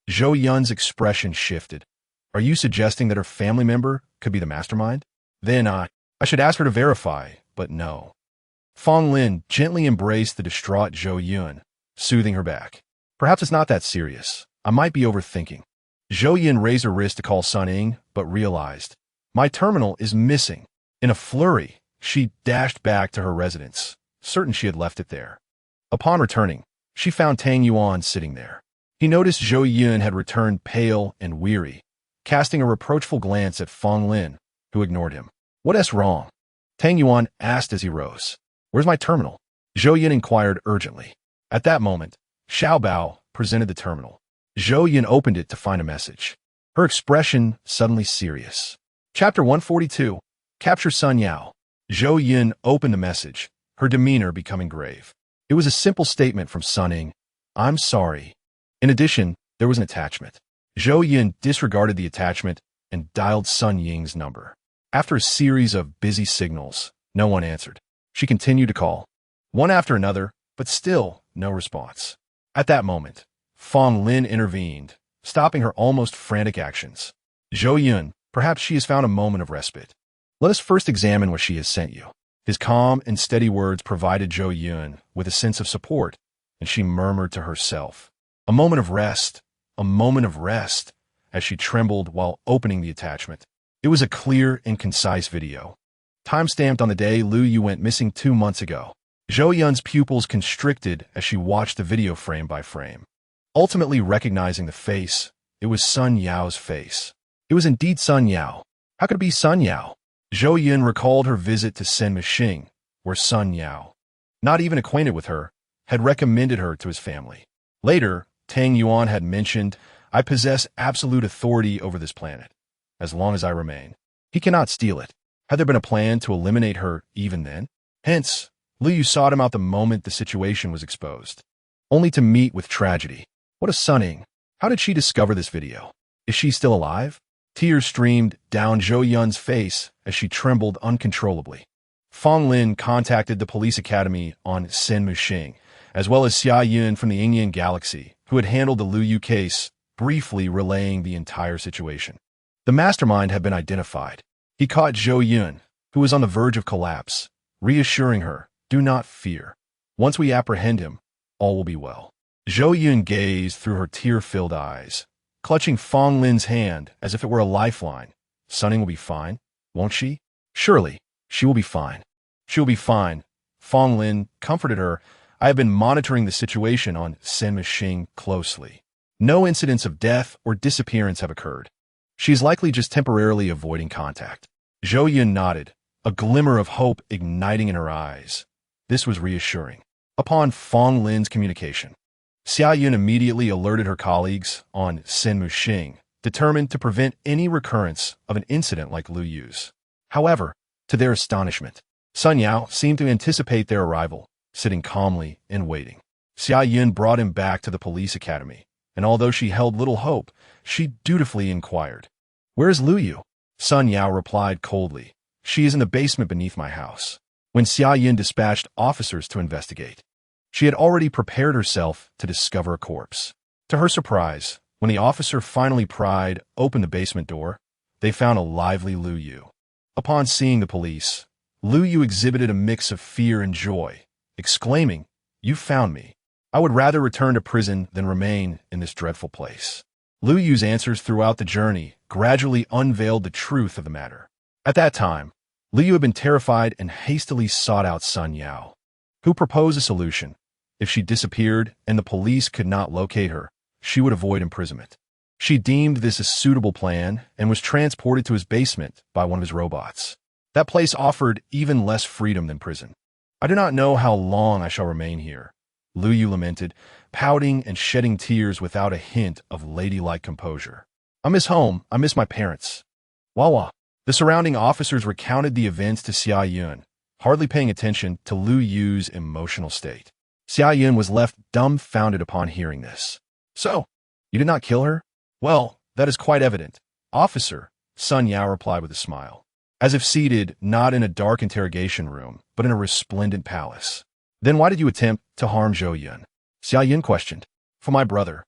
Zhou Yun's expression shifted. Are you suggesting that her family member could be the mastermind? Then I should ask her to verify, but no. Fong Lin gently embraced the distraught Zhou Yun, soothing her back. Perhaps it's not that serious. I might be overthinking. Zhou Yun raised her wrist to call Sun Ying, but realized, my terminal is missing. In a flurry, she dashed back to her residence, certain she had left it there. Upon returning, she found Tang Yuan sitting there. He noticed Zhou Yun had returned pale and weary, casting a reproachful glance at Fong Lin, who ignored him. What's wrong? Tang Yuan asked as he rose. Where's my terminal? Zhou Yun inquired urgently. At that moment, Xiao Bao presented the terminal. Zhou Yun opened it to find a message. Her expression suddenly serious. Chapter 142. Capture Sun Yao. Zhou Yun opened the message, her demeanor becoming grave. It was a simple statement from Sun Ying. I'm sorry. In addition, there was an attachment. Zhou Yun disregarded the attachment and dialed Sun Ying's number. After a series of busy signals, no one answered. She continued to call, one after another, but still no response. At that moment, Fong Lin intervened, stopping her almost frantic actions. Zhou Yun, perhaps she has found a moment of respite. Let us first examine what she has sent you. His calm and steady words provided Zhou Yun with a sense of support, and she murmured to herself, a moment of rest, as she trembled while opening the attachment. It was a clear and concise video. Time-stamped on the day Lu Yu went missing 2 months ago. Zhou Yun's pupils constricted as she watched the video frame by frame. Ultimately recognizing the face, it was Sun Yao's face. It was indeed Sun Yao. How could it be Sun Yao? Zhou Yun recalled her visit to Senmishing, where Sun Yao, not even acquainted with her, had recommended her to his family. Later, Tang Yuan had mentioned, I possess absolute authority over this planet, as long as I remain. He cannot steal it. Had there been a plan to eliminate her even then? Hence, Lu Yu sought him out the moment the situation was exposed, only to meet with tragedy. What a Sun Ying. How did she discover this video? Is she still alive? Tears streamed down Zhou Yun's face as she trembled uncontrollably. Fong Lin contacted the police academy on Senmishing, as well as Xia Yun from the Yingyan Galaxy, who had handled the Lu Yu case, briefly relaying the entire situation. The mastermind had been identified. He caught Zhou Yun, who was on the verge of collapse, reassuring her, do not fear. Once we apprehend him, all will be well. Zhou Yun gazed through her tear-filled eyes, clutching Fong Lin's hand as if it were a lifeline. Sun Ying will be fine, won't she? Surely, she will be fine. She will be fine. Fong Lin comforted her. I have been monitoring the situation on Senmishing closely. No incidents of death or disappearance have occurred. She is likely just temporarily avoiding contact. Zhou Yun nodded, a glimmer of hope igniting in her eyes. This was reassuring. Upon Fong Lin's communication, Xia Yun immediately alerted her colleagues on Senmishing, determined to prevent any recurrence of an incident like Lu Yu's. However, to their astonishment, Sun Yao seemed to anticipate their arrival, sitting calmly and waiting. Xia Yun brought him back to the police academy, and although she held little hope, she dutifully inquired, where is Lu Yu? Sun Yao replied coldly, she is in the basement beneath my house. When Xia Yun dispatched officers to investigate, she had already prepared herself to discover a corpse. To her surprise, when the officer finally pried open the basement door, they found a lively Lu Yu. Upon seeing the police, Lu Yu exhibited a mix of fear and joy, exclaiming, you found me. I would rather return to prison than remain in this dreadful place. Lu Yu's answers throughout the journey gradually unveiled the truth of the matter. At that time, Lu Yu had been terrified and hastily sought out Sun Yao, who proposed a solution. If she disappeared and the police could not locate her, she would avoid imprisonment. She deemed this a suitable plan and was transported to his basement by one of his robots. That place offered even less freedom than prison. I do not know how long I shall remain here, Lu Yu lamented, pouting and shedding tears without a hint of ladylike composure. I miss home, I miss my parents. Wawa. The surrounding officers recounted the events to Xia Yun, hardly paying attention to Lu Yu's emotional state. Xia Yun was left dumbfounded upon hearing this. So, you did not kill her? Well, that is quite evident. Officer, Sun Yao replied with a smile. as if seated not in a dark interrogation room, but in a resplendent palace. Then why did you attempt to harm Zhou Yun? Zhou Yun questioned. For my brother,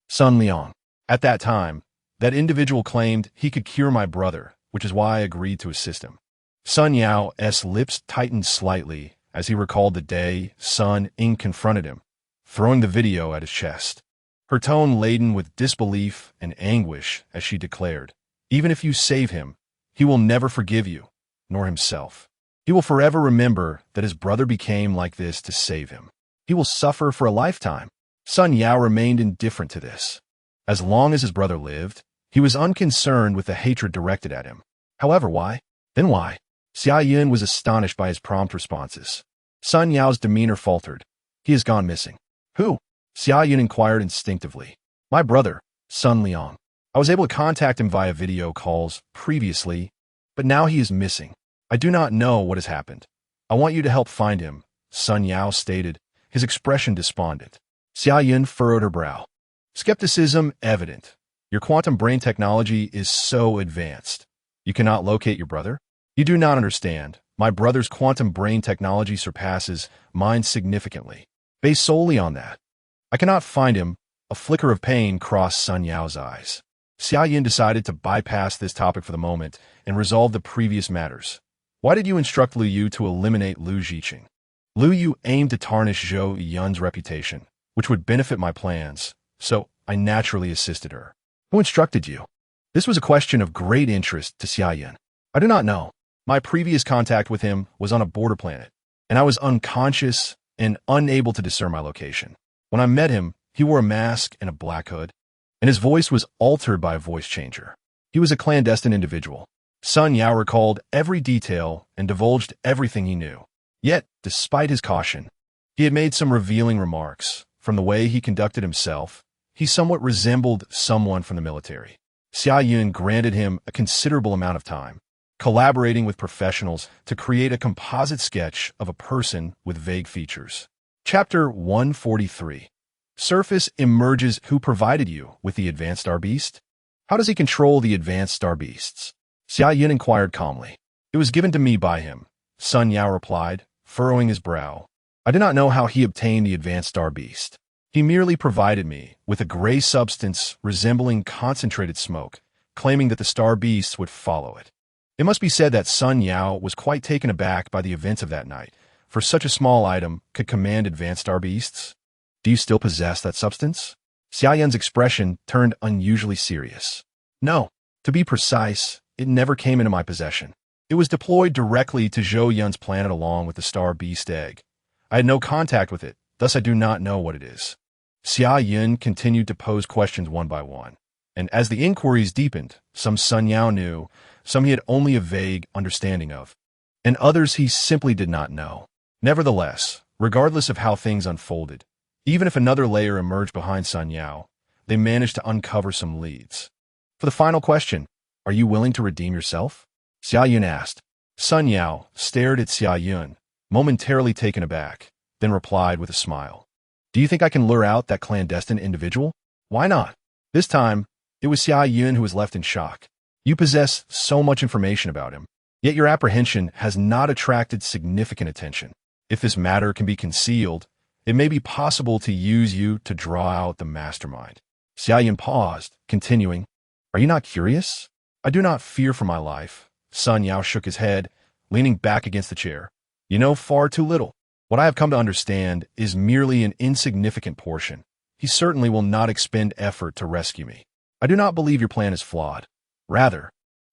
Sun Liang. At that time, that individual claimed he could cure my brother, which is why I agreed to assist him. Sun Yao's lips tightened slightly as he recalled the day Sun Ying confronted him, throwing the video at his chest. Her tone laden with disbelief and anguish as she declared, even if you save him, he will never forgive you, nor himself. He will forever remember that his brother became like this to save him. He will suffer for a lifetime. Sun Yao remained indifferent to this. As long as his brother lived, he was unconcerned with the hatred directed at him. However, why? Then why? Zhou Yun was astonished by his prompt responses. Sun Yao's demeanor faltered. He has gone missing. Who? Zhou Yun inquired instinctively. My brother, Sun Liang. I was able to contact him via video calls previously, but now he is missing. I do not know what has happened. I want you to help find him, Sun Yao stated, his expression despondent. Zhou Yun furrowed her brow. Skepticism evident. Your quantum brain technology is so advanced. You cannot locate your brother? You do not understand. My brother's quantum brain technology surpasses mine significantly. Based solely on that, I cannot find him. A flicker of pain crossed Sun Yao's eyes. Zhou Yun decided to bypass this topic for the moment and resolve the previous matters. Why did you instruct Liu Yu to eliminate Lu Ziqing? Liu Yu aimed to tarnish Zhou Yun's reputation, which would benefit my plans, so I naturally assisted her. Who instructed you? This was a question of great interest to Zhou Yun. I do not know. My previous contact with him was on a border planet, and I was unconscious and unable to discern my location. When I met him, he wore a mask and a black hood, and his voice was altered by a voice changer. He was a clandestine individual. Sun Yao recalled every detail and divulged everything he knew. Yet, despite his caution, he had made some revealing remarks. From the way he conducted himself, he somewhat resembled someone from the military. Zhou Yun granted him a considerable amount of time, collaborating with professionals to create a composite sketch of a person with vague features. Chapter 143. Surface emerges. Who provided you with the advanced star beast? How does he control the advanced star beasts? Zhou Yun inquired calmly. It was given to me by him, Sun Yao replied, furrowing his brow. I do not know how he obtained the advanced star beast. He merely provided me with a gray substance resembling concentrated smoke, claiming that the star beasts would follow it. It must be said that Sun Yao was quite taken aback by the events of that night, for such a small item could command advanced star beasts. Do you still possess that substance? Zhou Yun's expression turned unusually serious. No. To be precise, it never came into my possession. It was deployed directly to Zhou Yun's planet along with the star beast egg. I had no contact with it, thus I do not know what it is. Zhou Yun continued to pose questions one by one, and as the inquiries deepened, some Sun Yao knew, some he had only a vague understanding of, and others he simply did not know. Nevertheless, regardless of how things unfolded, even if another layer emerged behind Sun Yao, they managed to uncover some leads. For the final question, are you willing to redeem yourself? Zhou Yun asked. Sun Yao stared at Zhou Yun, momentarily taken aback, then replied with a smile. Do you think I can lure out that clandestine individual? Why not? This time, it was Zhou Yun who was left in shock. You possess so much information about him, yet your apprehension has not attracted significant attention. If this matter can be concealed, it may be possible to use you to draw out the mastermind. Zhou Yun paused, continuing, Are you not curious? I do not fear for my life. Sun Yao shook his head, leaning back against the chair. You know far too little. What I have come to understand is merely an insignificant portion. He certainly will not expend effort to rescue me. I do not believe your plan is flawed. Rather,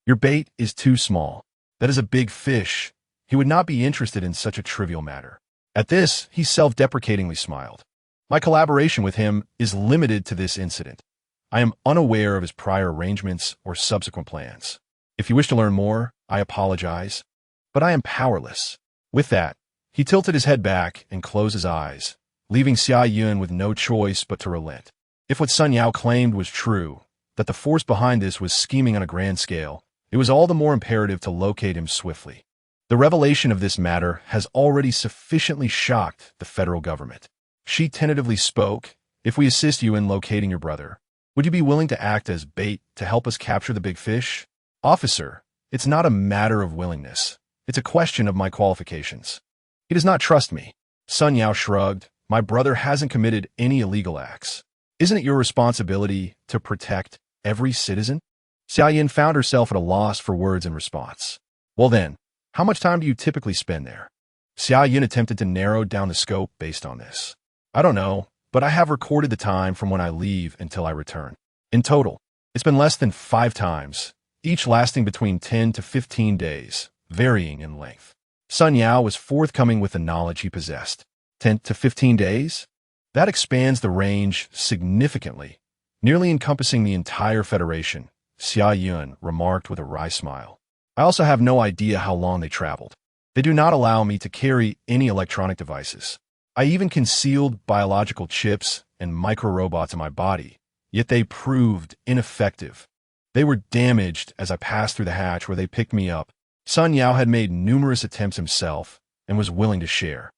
your bait is too small. That is a big fish. He would not be interested in such a trivial matter. At this, he self-deprecatingly smiled. My collaboration with him is limited to this incident. I am unaware of his prior arrangements or subsequent plans. If you wish to learn more, I apologize, but I am powerless. With that, he tilted his head back and closed his eyes, leaving Zhou Yun with no choice but to relent. If what Sun Yao claimed was true, that the force behind this was scheming on a grand scale, it was all the more imperative to locate him swiftly. The revelation of this matter has already sufficiently shocked the federal government. She tentatively spoke, If we assist you in locating your brother, would you be willing to act as bait to help us capture the big fish? Officer, It's not a matter of willingness. It's a question of my qualifications. He does not trust me. Sun Yao shrugged. My brother hasn't committed any illegal acts. Isn't it your responsibility to protect every citizen? Zhou Yun found herself at a loss for words in response. Well then, how much time do you typically spend there? Zhou Yun attempted to narrow down the scope based on this. I don't know, but I have recorded the time from when I leave until I return. In total, it's been less than 5 times, each lasting between 10 to 15 days, varying in length. Sun Yao was forthcoming with the knowledge he possessed. 10 to 15 days? That expands the range significantly, nearly encompassing the entire Federation, Zhou Yun remarked with a wry smile. I also have no idea how long they traveled. They do not allow me to carry any electronic devices. I even concealed biological chips and micro-robots in my body, yet they proved ineffective. They were damaged as I passed through the hatch where they picked me up. Sun Yao had made numerous attempts himself and was willing to share.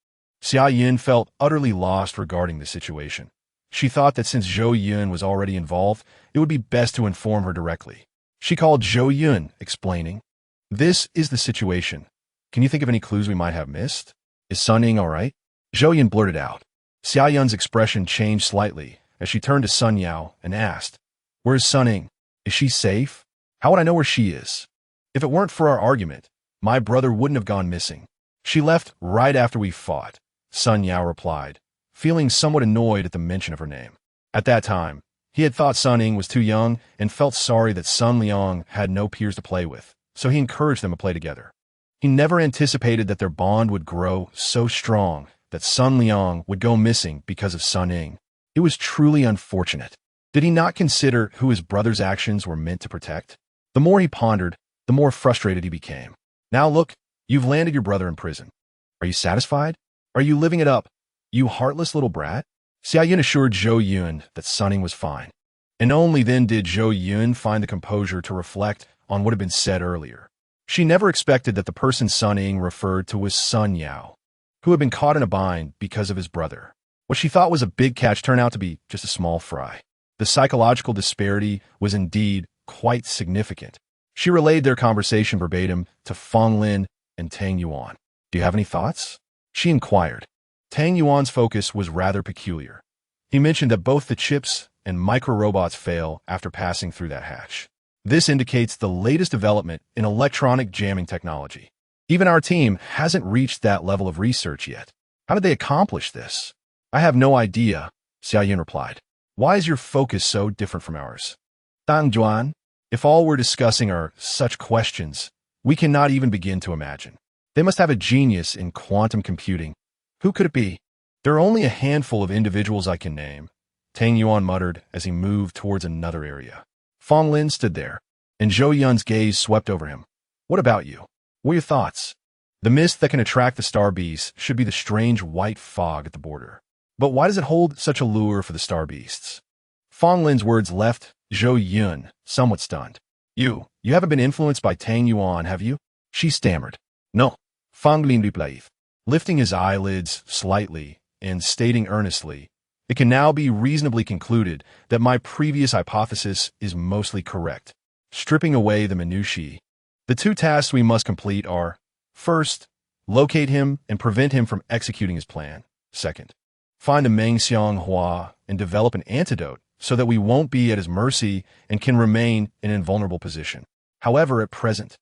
Zhou Yun felt utterly lost regarding the situation. She thought that since Zhou Yun was already involved, it would be best to inform her directly. She called Zhou Yun, explaining, "This is the situation. Can you think of any clues we might have missed? Is Sun Ying all right?" Zhou Yun blurted out. Zhou Yun's expression changed slightly as she turned to Sun Yao and asked, "Where is Sun Ying? Is she safe? How would I know where she is? If it weren't for our argument, my brother wouldn't have gone missing. She left right after we fought," Sun Yao replied, feeling somewhat annoyed at the mention of her name. At that time, he had thought Sun Ying was too young and felt sorry that Sun Liang had no peers to play with, so he encouraged them to play together. He never anticipated that their bond would grow so strong that Sun Liang would go missing because of Sun Ying. It was truly unfortunate. Did he not consider who his brother's actions were meant to protect? The more he pondered, the more frustrated he became. Now look, you've landed your brother in prison. Are you satisfied? Are you living it up, you heartless little brat? Zhou Yun assured Zhou Yun that Sun Ying was fine. And only then did Zhou Yun find the composure to reflect on what had been said earlier. She never expected that the person Sun Ying referred to was Sun Yao, who had been caught in a bind because of his brother. What she thought was a big catch turned out to be just a small fry. The psychological disparity was indeed quite significant. She relayed their conversation verbatim to Fong Lin and Tang Yuan. "Do you have any thoughts?" she inquired. Tang Yuan's focus was rather peculiar. He mentioned that both the chips and micro-robots fail after passing through that hatch. This indicates the latest development in electronic jamming technology. Even our team hasn't reached that level of research yet. How did they accomplish this? "I have no idea," Zhou Yun replied. "Why is your focus so different from ours?" Tang Juan, if all we're discussing are such questions, we cannot even begin to imagine. They must have a genius in quantum computing. Who could it be? There are only a handful of individuals I can name, Tang Yuan muttered as he moved towards another area. Fong Lin stood there, and Zhou Yun's gaze swept over him. "What about you? What are your thoughts?" The mist that can attract the star beasts should be the strange white fog at the border. But why does it hold such a lure for the star beasts? Fong Lin's words left Zhou Yun somewhat stunned. You haven't been influenced by Tang Yuan, have you?" She stammered. "No." Fong Lin replied, lifting his eyelids slightly and stating earnestly, "It can now be reasonably concluded that my previous hypothesis is mostly correct. Stripping away the minutiae, the 2 tasks we must complete are, first, locate him and prevent him from executing his plan. Second, find the Meng Xiang Hua and develop an antidote so that we won't be at his mercy and can remain in an invulnerable position. However, at present,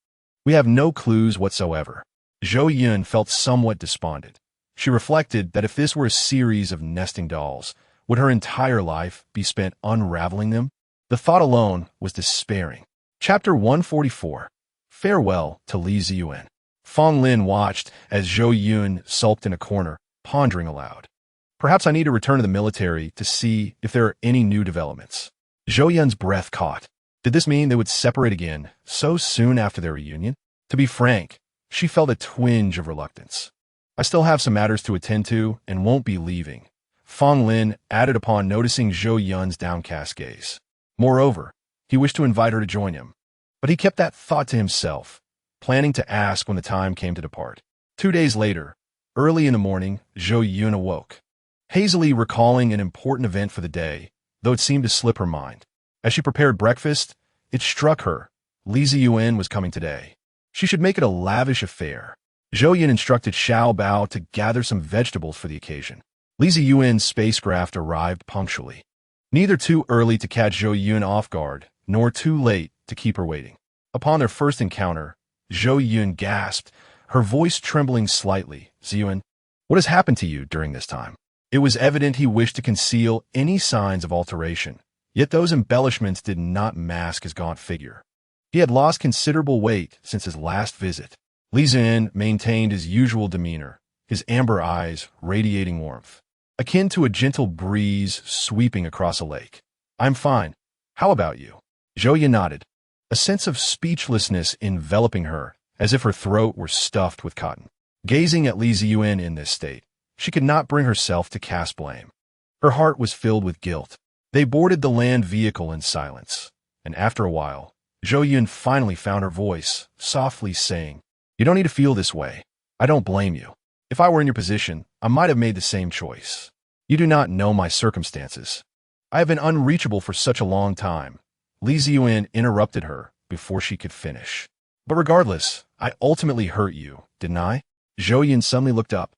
we have no clues whatsoever." Zhou Yun felt somewhat despondent. She reflected that if this were a series of nesting dolls, would her entire life be spent unraveling them? The thought alone was despairing. Chapter 144. Farewell to Li Ziyuan. Fong Lin watched as Zhou Yun sulked in a corner, pondering aloud. "Perhaps I need to return to the military to see if there are any new developments." Zhou Yun's breath caught. Did this mean they would separate again so soon after their reunion? To be frank, she felt a twinge of reluctance. "I still have some matters to attend to and won't be leaving," Fong Lin added upon noticing Zhou Yun's downcast gaze. Moreover, he wished to invite her to join him, but he kept that thought to himself, planning to ask when the time came to depart. 2 days later, early in the morning, Zhou Yun awoke, hazily recalling an important event for the day, though it seemed to slip her mind. As she prepared breakfast, it struck her, Li Ziyuan was coming today. She should make it a lavish affair. Zhou Yun instructed Xiao Bao to gather some vegetables for the occasion. Li Ziyuan's spacecraft arrived punctually. Neither too early to catch Zhou Yun off guard, nor too late to keep her waiting. Upon their first encounter, Zhou Yun gasped, her voice trembling slightly. "Ziyuan, what has happened to you during this time?" It was evident he wished to conceal any signs of alteration, yet those embellishments did not mask his gaunt figure. He had lost considerable weight since his last visit. Li Ziyuan maintained his usual demeanor, his amber eyes radiating warmth, akin to a gentle breeze sweeping across a lake. "I'm fine. How about you?" Zhou Yun nodded, a sense of speechlessness enveloping her, as if her throat were stuffed with cotton. Gazing at Li Ziyuan in this state, she could not bring herself to cast blame. Her heart was filled with guilt. They boarded the land vehicle in silence, and after a while, Zhou Yun finally found her voice, softly saying, "You don't need to feel this way. I don't blame you. If I were in your position, I might have made the same choice. You do not know my circumstances. I have been unreachable for such a long time." Li Ziyuan interrupted her before she could finish. "But regardless, I ultimately hurt you, didn't I?" Zhou Yun suddenly looked up,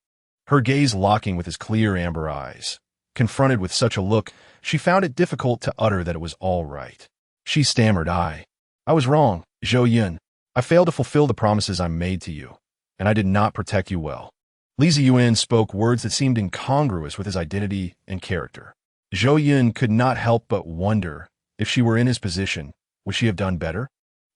her gaze locking with his clear amber eyes. Confronted with such a look, she found it difficult to utter that it was all right. She stammered, I was wrong, Zhou Yun. I failed to fulfill the promises I made to you, and I did not protect you well." Li Ziyuan spoke words that seemed incongruous with his identity and character. Zhou Yun could not help but wonder, if she were in his position, would she have done better?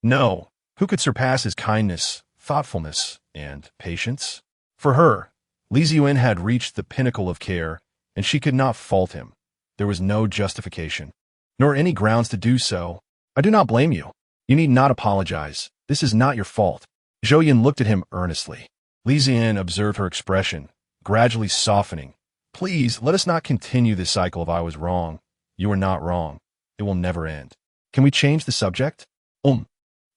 No. Who could surpass his kindness, thoughtfulness, and patience? For her, Li Ziyuan had reached the pinnacle of care, and she could not fault him. There was no justification, nor any grounds to do so. "I do not blame you. You need not apologize. This is not your fault." Zhou Yun looked at him earnestly. Li Ziyuan observed her expression, gradually softening. "Please, let us not continue this cycle of I was wrong. You are not wrong. It will never end. Can we change the subject?"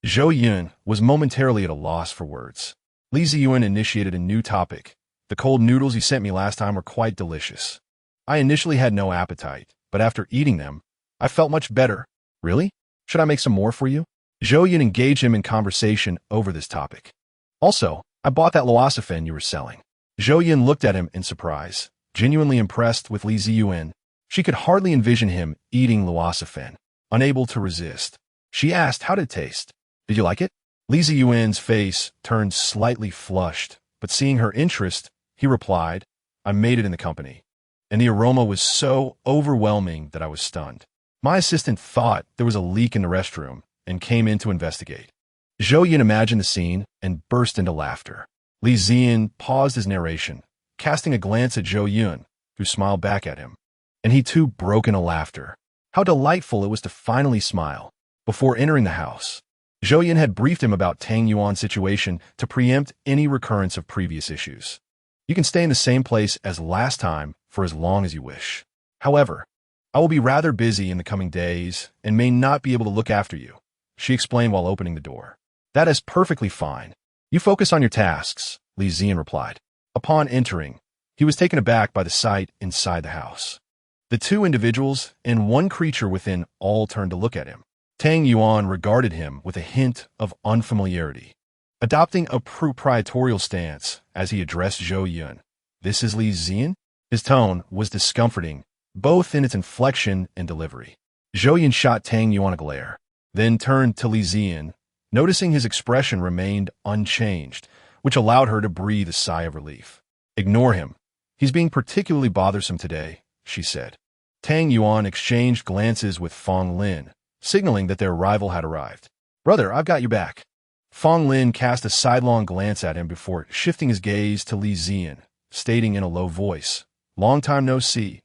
Zhou Yun was momentarily at a loss for words. Li Ziyuan initiated a new topic. "The cold noodles you sent me last time were quite delicious. I initially had no appetite, but after eating them, I felt much better." "Really? Should I make some more for you?" Zhou Yun engaged him in conversation over this topic. "Also, I bought that loasafen you were selling." Zhou Yun looked at him in surprise, genuinely impressed with Li Ziyuan. She could hardly envision him eating loasafen. Unable to resist, she asked, "How did it taste? Did you like it?" Li Ziyuan's face turned slightly flushed, but seeing her interest, he replied, "I made it in the company, and the aroma was so overwhelming that I was stunned. My assistant thought there was a leak in the restroom and came in to investigate." Zhou Yun imagined the scene and burst into laughter. Li Ziyuan paused his narration, casting a glance at Zhou Yun, who smiled back at him, and he too broke into laughter. How delightful it was to finally smile. Before entering the house, Zhou Yun had briefed him about Tang Yuan's situation to preempt any recurrence of previous issues. "You can stay in the same place as last time for as long as you wish. However, I will be rather busy in the coming days and may not be able to look after you," she explained while opening the door. "That is perfectly fine. You focus on your tasks," Li Ziyuan replied. Upon entering, he was taken aback by the sight inside the house. The two individuals and one creature within all turned to look at him. Tang Yuan regarded him with a hint of unfamiliarity, adopting a proprietorial stance as he addressed Zhou Yun. "This is Li Ziyuan?" His tone was discomforting, both in its inflection and delivery. Zhou Yun shot Tang Yuan a glare, then turned to Li Ziyuan, noticing his expression remained unchanged, which allowed her to breathe a sigh of relief. "Ignore him. He's being particularly bothersome today," she said. Tang Yuan exchanged glances with Fong Lin, signaling that their rival had arrived. "Brother, I've got your back." Fong Lin cast a sidelong glance at him before shifting his gaze to Li Ziyuan, stating in a low voice, "Long time no see,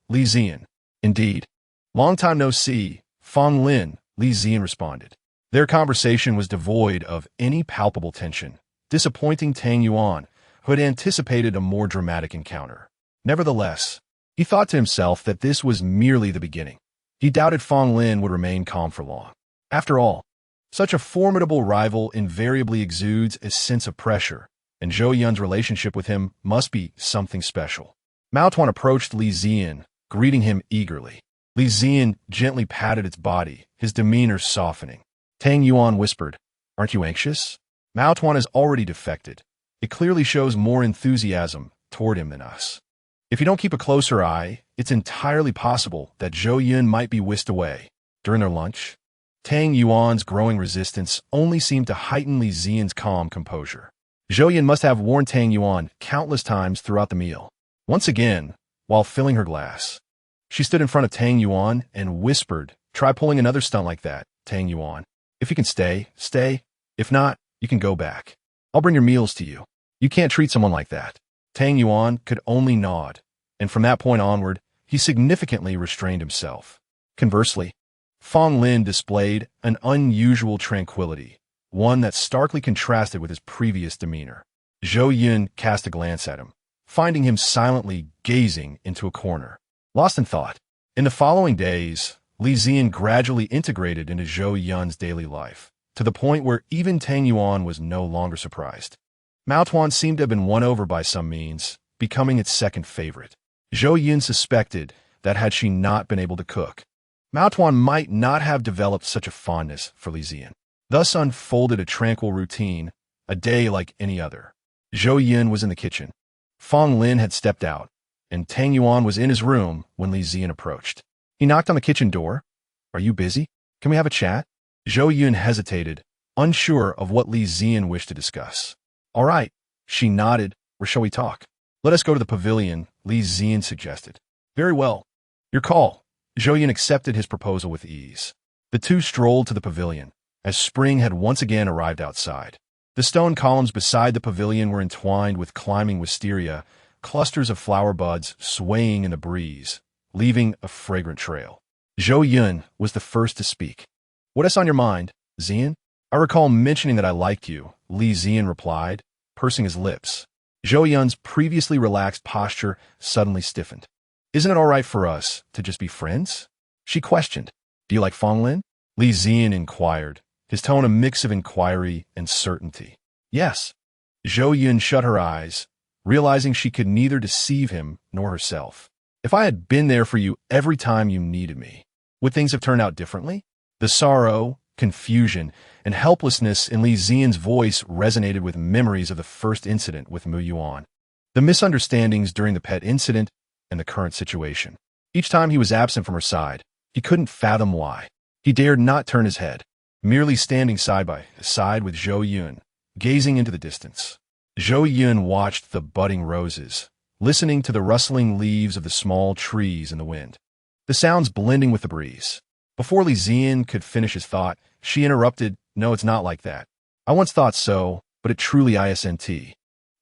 Li Ziyuan." "Indeed. Long time no see, Fong Lin," Li Ziyuan responded. Their conversation was devoid of any palpable tension, disappointing Tang Yuan, who had anticipated a more dramatic encounter. Nevertheless, he thought to himself that this was merely the beginning. He doubted Fong Lin would remain calm for long. After all, such a formidable rival invariably exudes a sense of pressure, and Zhou Yun's relationship with him must be something special. Mao Tuan approached Li Ziyuan, greeting him eagerly. Li Ziyuan gently patted its body, his demeanor softening. Tang Yuan whispered, "Aren't you anxious?" Mao Tuan has already defected. It clearly shows more enthusiasm toward him than us. If you don't keep a closer eye, it's entirely possible that Zhou Yun might be whisked away. During their lunch, Tang Yuan's growing resistance only seemed to heighten Li Ziyan's calm composure. Zhou Yun must have warned Tang Yuan countless times throughout the meal. Once again, while filling her glass, she stood in front of Tang Yuan and whispered, "Try pulling another stunt like that, Tang Yuan. If you can stay, stay. If not, you can go back. I'll bring your meals to you. You can't treat someone like that." Tang Yuan could only nod, and from that point onward, he significantly restrained himself. Conversely, Fong Lin displayed an unusual tranquility, one that starkly contrasted with his previous demeanor. Zhou Yun cast a glance at him, finding him silently gazing into a corner, lost in thought. In the following days, Li Ziyan gradually integrated into Zhou Yun's daily life, to the point where even Tang Yuan was no longer surprised. Mao Tuan seemed to have been won over by some means, becoming its second favorite. Zhou Yun suspected that had she not been able to cook, Mao Tuan might not have developed such a fondness for Li Ziyan. Thus unfolded a tranquil routine, a day like any other. Zhou Yun was in the kitchen. Fong Lin had stepped out, and Tang Yuan was in his room when Li Ziyan approached. He knocked on the kitchen door. "Are you busy? Can we have a chat?" Zhou Yun hesitated, unsure of what Li Ziyan wished to discuss. "All right," she nodded. "Where shall we talk?" "Let us go to the pavilion," Li Ziyan suggested. "Very well. Your call." Zhou Yun accepted his proposal with ease. The two strolled to the pavilion, as spring had once again arrived outside. The stone columns beside the pavilion were entwined with climbing wisteria, clusters of flower buds swaying in the breeze, leaving a fragrant trail. Zhou Yun was the first to speak. "What is on your mind, Ziyan?" "I recall mentioning that I liked you," Li Ziyan replied, pursing his lips. Zhou Yun's previously relaxed posture suddenly stiffened. "Isn't it all right for us to just be friends?" she questioned. "Do you like Fong Lin?" Li Ziyan inquired, his tone a mix of inquiry and certainty. "Yes." Zhou Yun shut her eyes, realizing she could neither deceive him nor herself. "If I had been there for you every time you needed me, would things have turned out differently?" The sorrow, confusion, and helplessness in Li Ziyan's voice resonated with memories of the first incident with Mu Yuan, the misunderstandings during the pet incident, and the current situation. Each time he was absent from her side, he couldn't fathom why. He dared not turn his head, merely standing side by side with Zhou Yun, gazing into the distance. Zhou Yun watched the budding roses, listening to the rustling leaves of the small trees in the wind, the sounds blending with the breeze. Before Li Ziyan could finish his thought, she interrupted, "No, it's not like that. I once thought so, but it truly isn't.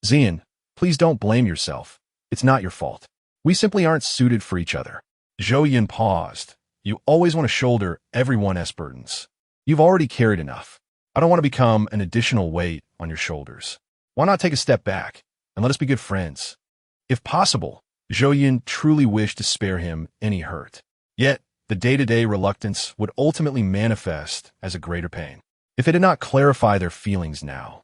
Ziyan, please don't blame yourself. It's not your fault. We simply aren't suited for each other." Zhou Yun paused. "You always want to shoulder everyone else's burdens. You've already carried enough. I don't want to become an additional weight on your shoulders. Why not take a step back and let us be good friends?" If possible, Zhou Yun truly wished to spare him any hurt. Yet, the day-to-day reluctance would ultimately manifest as a greater pain. If they did not clarify their feelings now,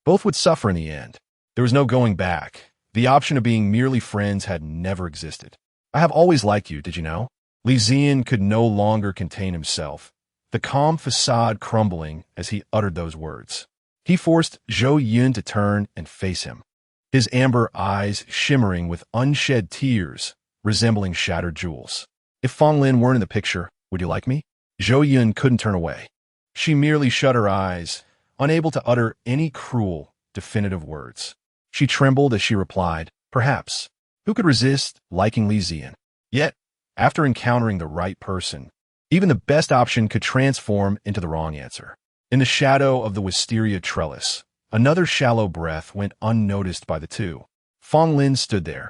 both would suffer in the end. There was no going back. The option of being merely friends had never existed. "I have always liked you, did you know?" Li Ziyan could no longer contain himself, the calm facade crumbling as he uttered those words. He forced Zhou Yun to turn and face him, his amber eyes shimmering with unshed tears, resembling shattered jewels. "If Fong Lin weren't in the picture, would you like me?" Zhou Yun couldn't turn away. She merely shut her eyes, unable to utter any cruel, definitive words. She trembled as she replied, "Perhaps. Who could resist liking Li Ziyan?" Yet, after encountering the right person, even the best option could transform into the wrong answer. In the shadow of the wisteria trellis, another shallow breath went unnoticed by the two. Fong Lin stood there,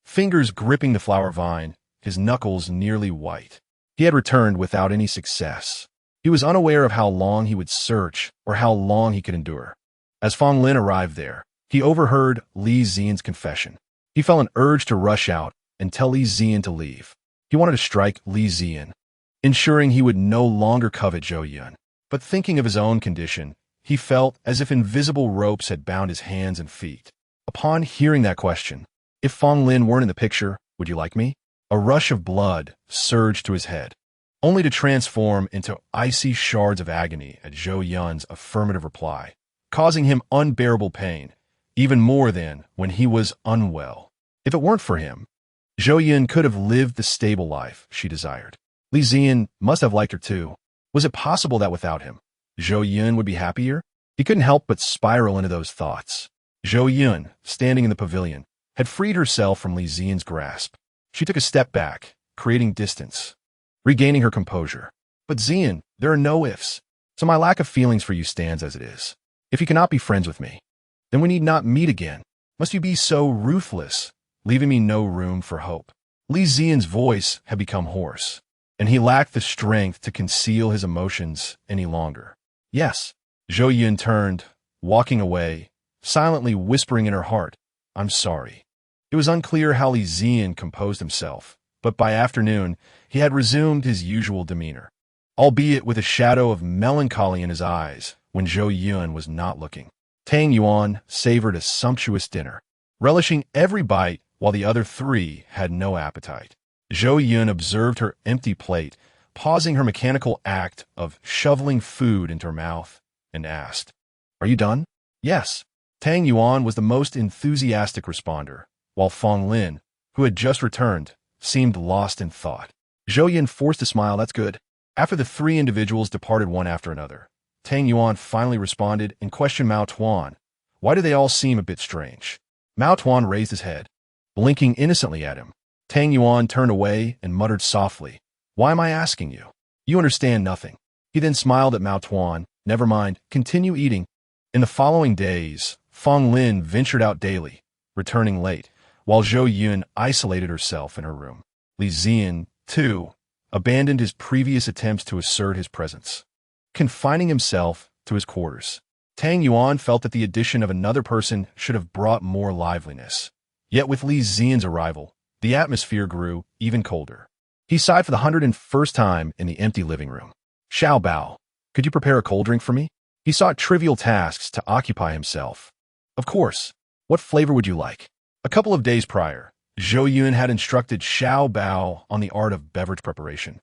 fingers gripping the flower vine, his knuckles nearly white. He had returned without any success. He was unaware of how long he would search or how long he could endure. As Fong Lin arrived there, he overheard Li Ziyan's confession. He felt an urge to rush out and tell Li Ziyan to leave. He wanted to strike Li Ziyan, ensuring he would no longer covet Zhou Yun. But thinking of his own condition, he felt as if invisible ropes had bound his hands and feet. Upon hearing that question, "If Fong Lin weren't in the picture, would you like me?" a rush of blood surged to his head, only to transform into icy shards of agony at Zhou Yun's affirmative reply. causing him unbearable pain, even more than when he was unwell. If it weren't for him, Zhou Yun could have lived the stable life she desired. Li Ziyan must have liked her too. Was it possible that without him, Zhou Yun would be happier? He couldn't help but spiral into those thoughts. Zhou Yun, standing in the pavilion, had freed herself from Li Ziyan's grasp. She took a step back, creating distance, regaining her composure. But Ziyan, there are no ifs. So my lack of feelings for you stands as it is. If you cannot be friends with me, then we need not meet again. Must you be so ruthless, leaving me no room for hope? Li Ziyan's voice had become hoarse, and he lacked the strength to conceal his emotions any longer. Yes. Zhou Yun turned, walking away, silently whispering in her heart, I'm sorry. It was unclear how Li Ziyan composed himself, but by afternoon, he had resumed his usual demeanor, albeit with a shadow of melancholy in his eyes when Zhou Yun was not looking. Tang Yuan savored a sumptuous dinner, relishing every bite while the other three had no appetite. Zhou Yun observed her empty plate, pausing her mechanical act of shoveling food into her mouth, and asked, Are you done? Yes. Tang Yuan was the most enthusiastic responder, while Fong Lin, who had just returned, seemed lost in thought. Zhou Yun forced a smile, That's good. After the three individuals departed one after another, Tang Yuan finally responded and questioned Mao Tuan. Why do they all seem a bit strange? Mao Tuan raised his head, blinking innocently at him. Tang Yuan turned away and muttered softly, Why am I asking you? You understand nothing. He then smiled at Mao Tuan. Never mind, continue eating. In the following days, Fong Lin ventured out daily, returning late, while Zhou Yun isolated herself in her room. Li Ziyan, too, abandoned his previous attempts to assert his presence, confining himself to his quarters. Tang Yuan felt that the addition of another person should have brought more liveliness. Yet with Li Ziyan's arrival, the atmosphere grew even colder. He sighed for the 101st time in the empty living room. Xiao Bao, could you prepare a cold drink for me? He sought trivial tasks to occupy himself. Of course. What flavor would you like? A couple of days prior, Zhou Yun had instructed Xiao Bao on the art of beverage preparation,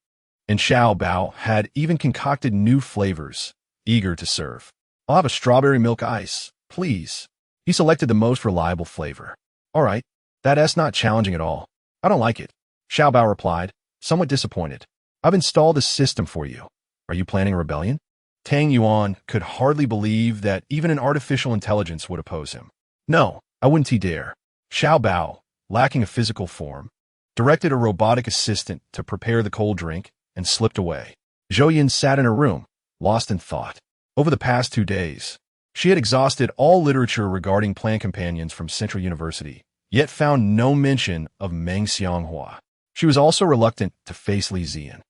and Xiao Bao had even concocted new flavors, eager to serve. I'll have a strawberry milk ice, please. He selected the most reliable flavor. All right, that's not challenging at all. I don't like it, Xiao Bao replied, somewhat disappointed. I've installed a system for you. Are you planning a rebellion? Tang Yuan could hardly believe that even an artificial intelligence would oppose him. No, I wouldn't dare. Xiao Bao, lacking a physical form, directed a robotic assistant to prepare the cold drink and slipped away. Zhou Yun sat in her room, lost in thought. Over the past 2 days, she had exhausted all literature regarding plant companions from Central University, yet found no mention of Meng Xianghua. She was also reluctant to face Li Ziyan.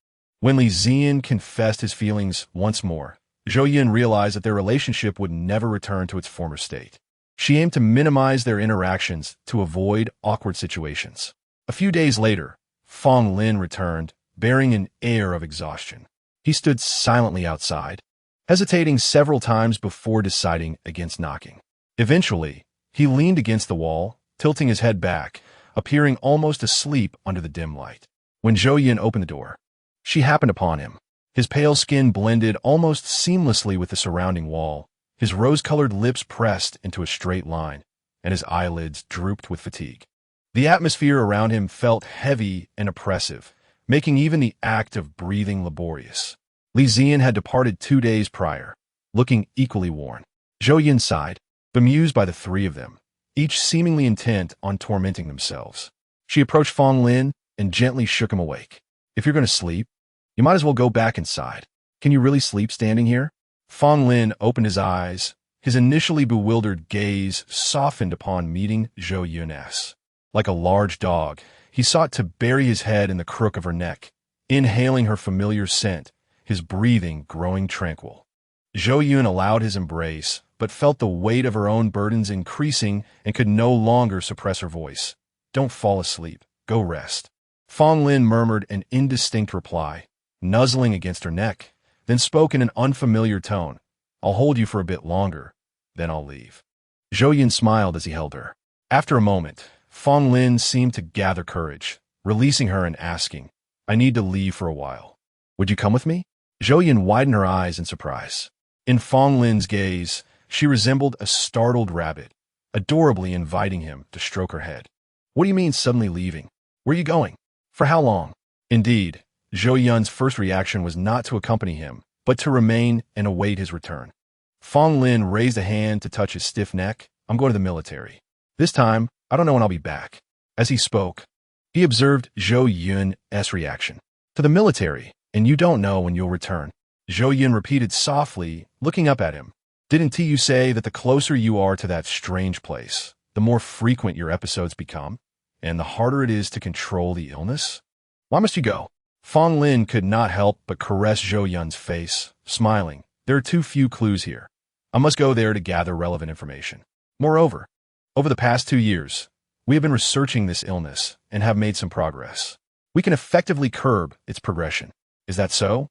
When Li Ziyan confessed his feelings once more, Zhou Yun realized that their relationship would never return to its former state. She aimed to minimize their interactions to avoid awkward situations. A few days later, Fong Lin returned, bearing an air of exhaustion. He stood silently outside, hesitating several times before deciding against knocking. Eventually, he leaned against the wall, tilting his head back, appearing almost asleep under the dim light. When Zhou Yun opened the door, she happened upon him. His pale skin blended almost seamlessly with the surrounding wall, his rose-colored lips pressed into a straight line, and his eyelids drooped with fatigue. The atmosphere around him felt heavy and oppressive, making even the act of breathing laborious. Li Ziyan had departed 2 days prior, looking equally worn. Zhou Yun sighed, bemused by the three of them, each seemingly intent on tormenting themselves. She approached Fong Lin and gently shook him awake. If you're going to sleep, you might as well go back inside. Can you really sleep standing here? Fong Lin opened his eyes. His initially bewildered gaze softened upon meeting Zhou Yun's. Like a large dog, he sought to bury his head in the crook of her neck, inhaling her familiar scent, his breathing growing tranquil. Zhou Yun allowed his embrace, but felt the weight of her own burdens increasing and could no longer suppress her voice. Don't fall asleep. Go rest. Fong Lin murmured an indistinct reply, nuzzling against her neck, then spoke in an unfamiliar tone. I'll hold you for a bit longer, then I'll leave. Zhou Yun smiled as he held her. After a moment, Fong Lin seemed to gather courage, releasing her and asking, I need to leave for a while. Would you come with me? Zhou Yun widened her eyes in surprise. In Fong Lin's gaze, She resembled a startled rabbit, adorably inviting him to stroke her head. What do you mean suddenly leaving? Where are you going? For how long? Indeed, Zhou Yun's first reaction was not to accompany him, but to remain and await his return. Fong Lin raised a hand to touch his stiff neck. I'm going to the military. This time, I don't know when I'll be back. As he spoke, he observed Zhou Yun's reaction. To the military, and you don't know when you'll return. Zhou Yun repeated softly, looking up at him. Didn't you say that the closer you are to that strange place, the more frequent your episodes become, and the harder it is to control the illness? Why must you go? Fong Lin could not help but caress Zhou Yun's face, smiling. There are too few clues here. I must go there to gather relevant information. Moreover, over the past 2 years, we have been researching this illness and have made some progress. We can effectively curb its progression. Is that so?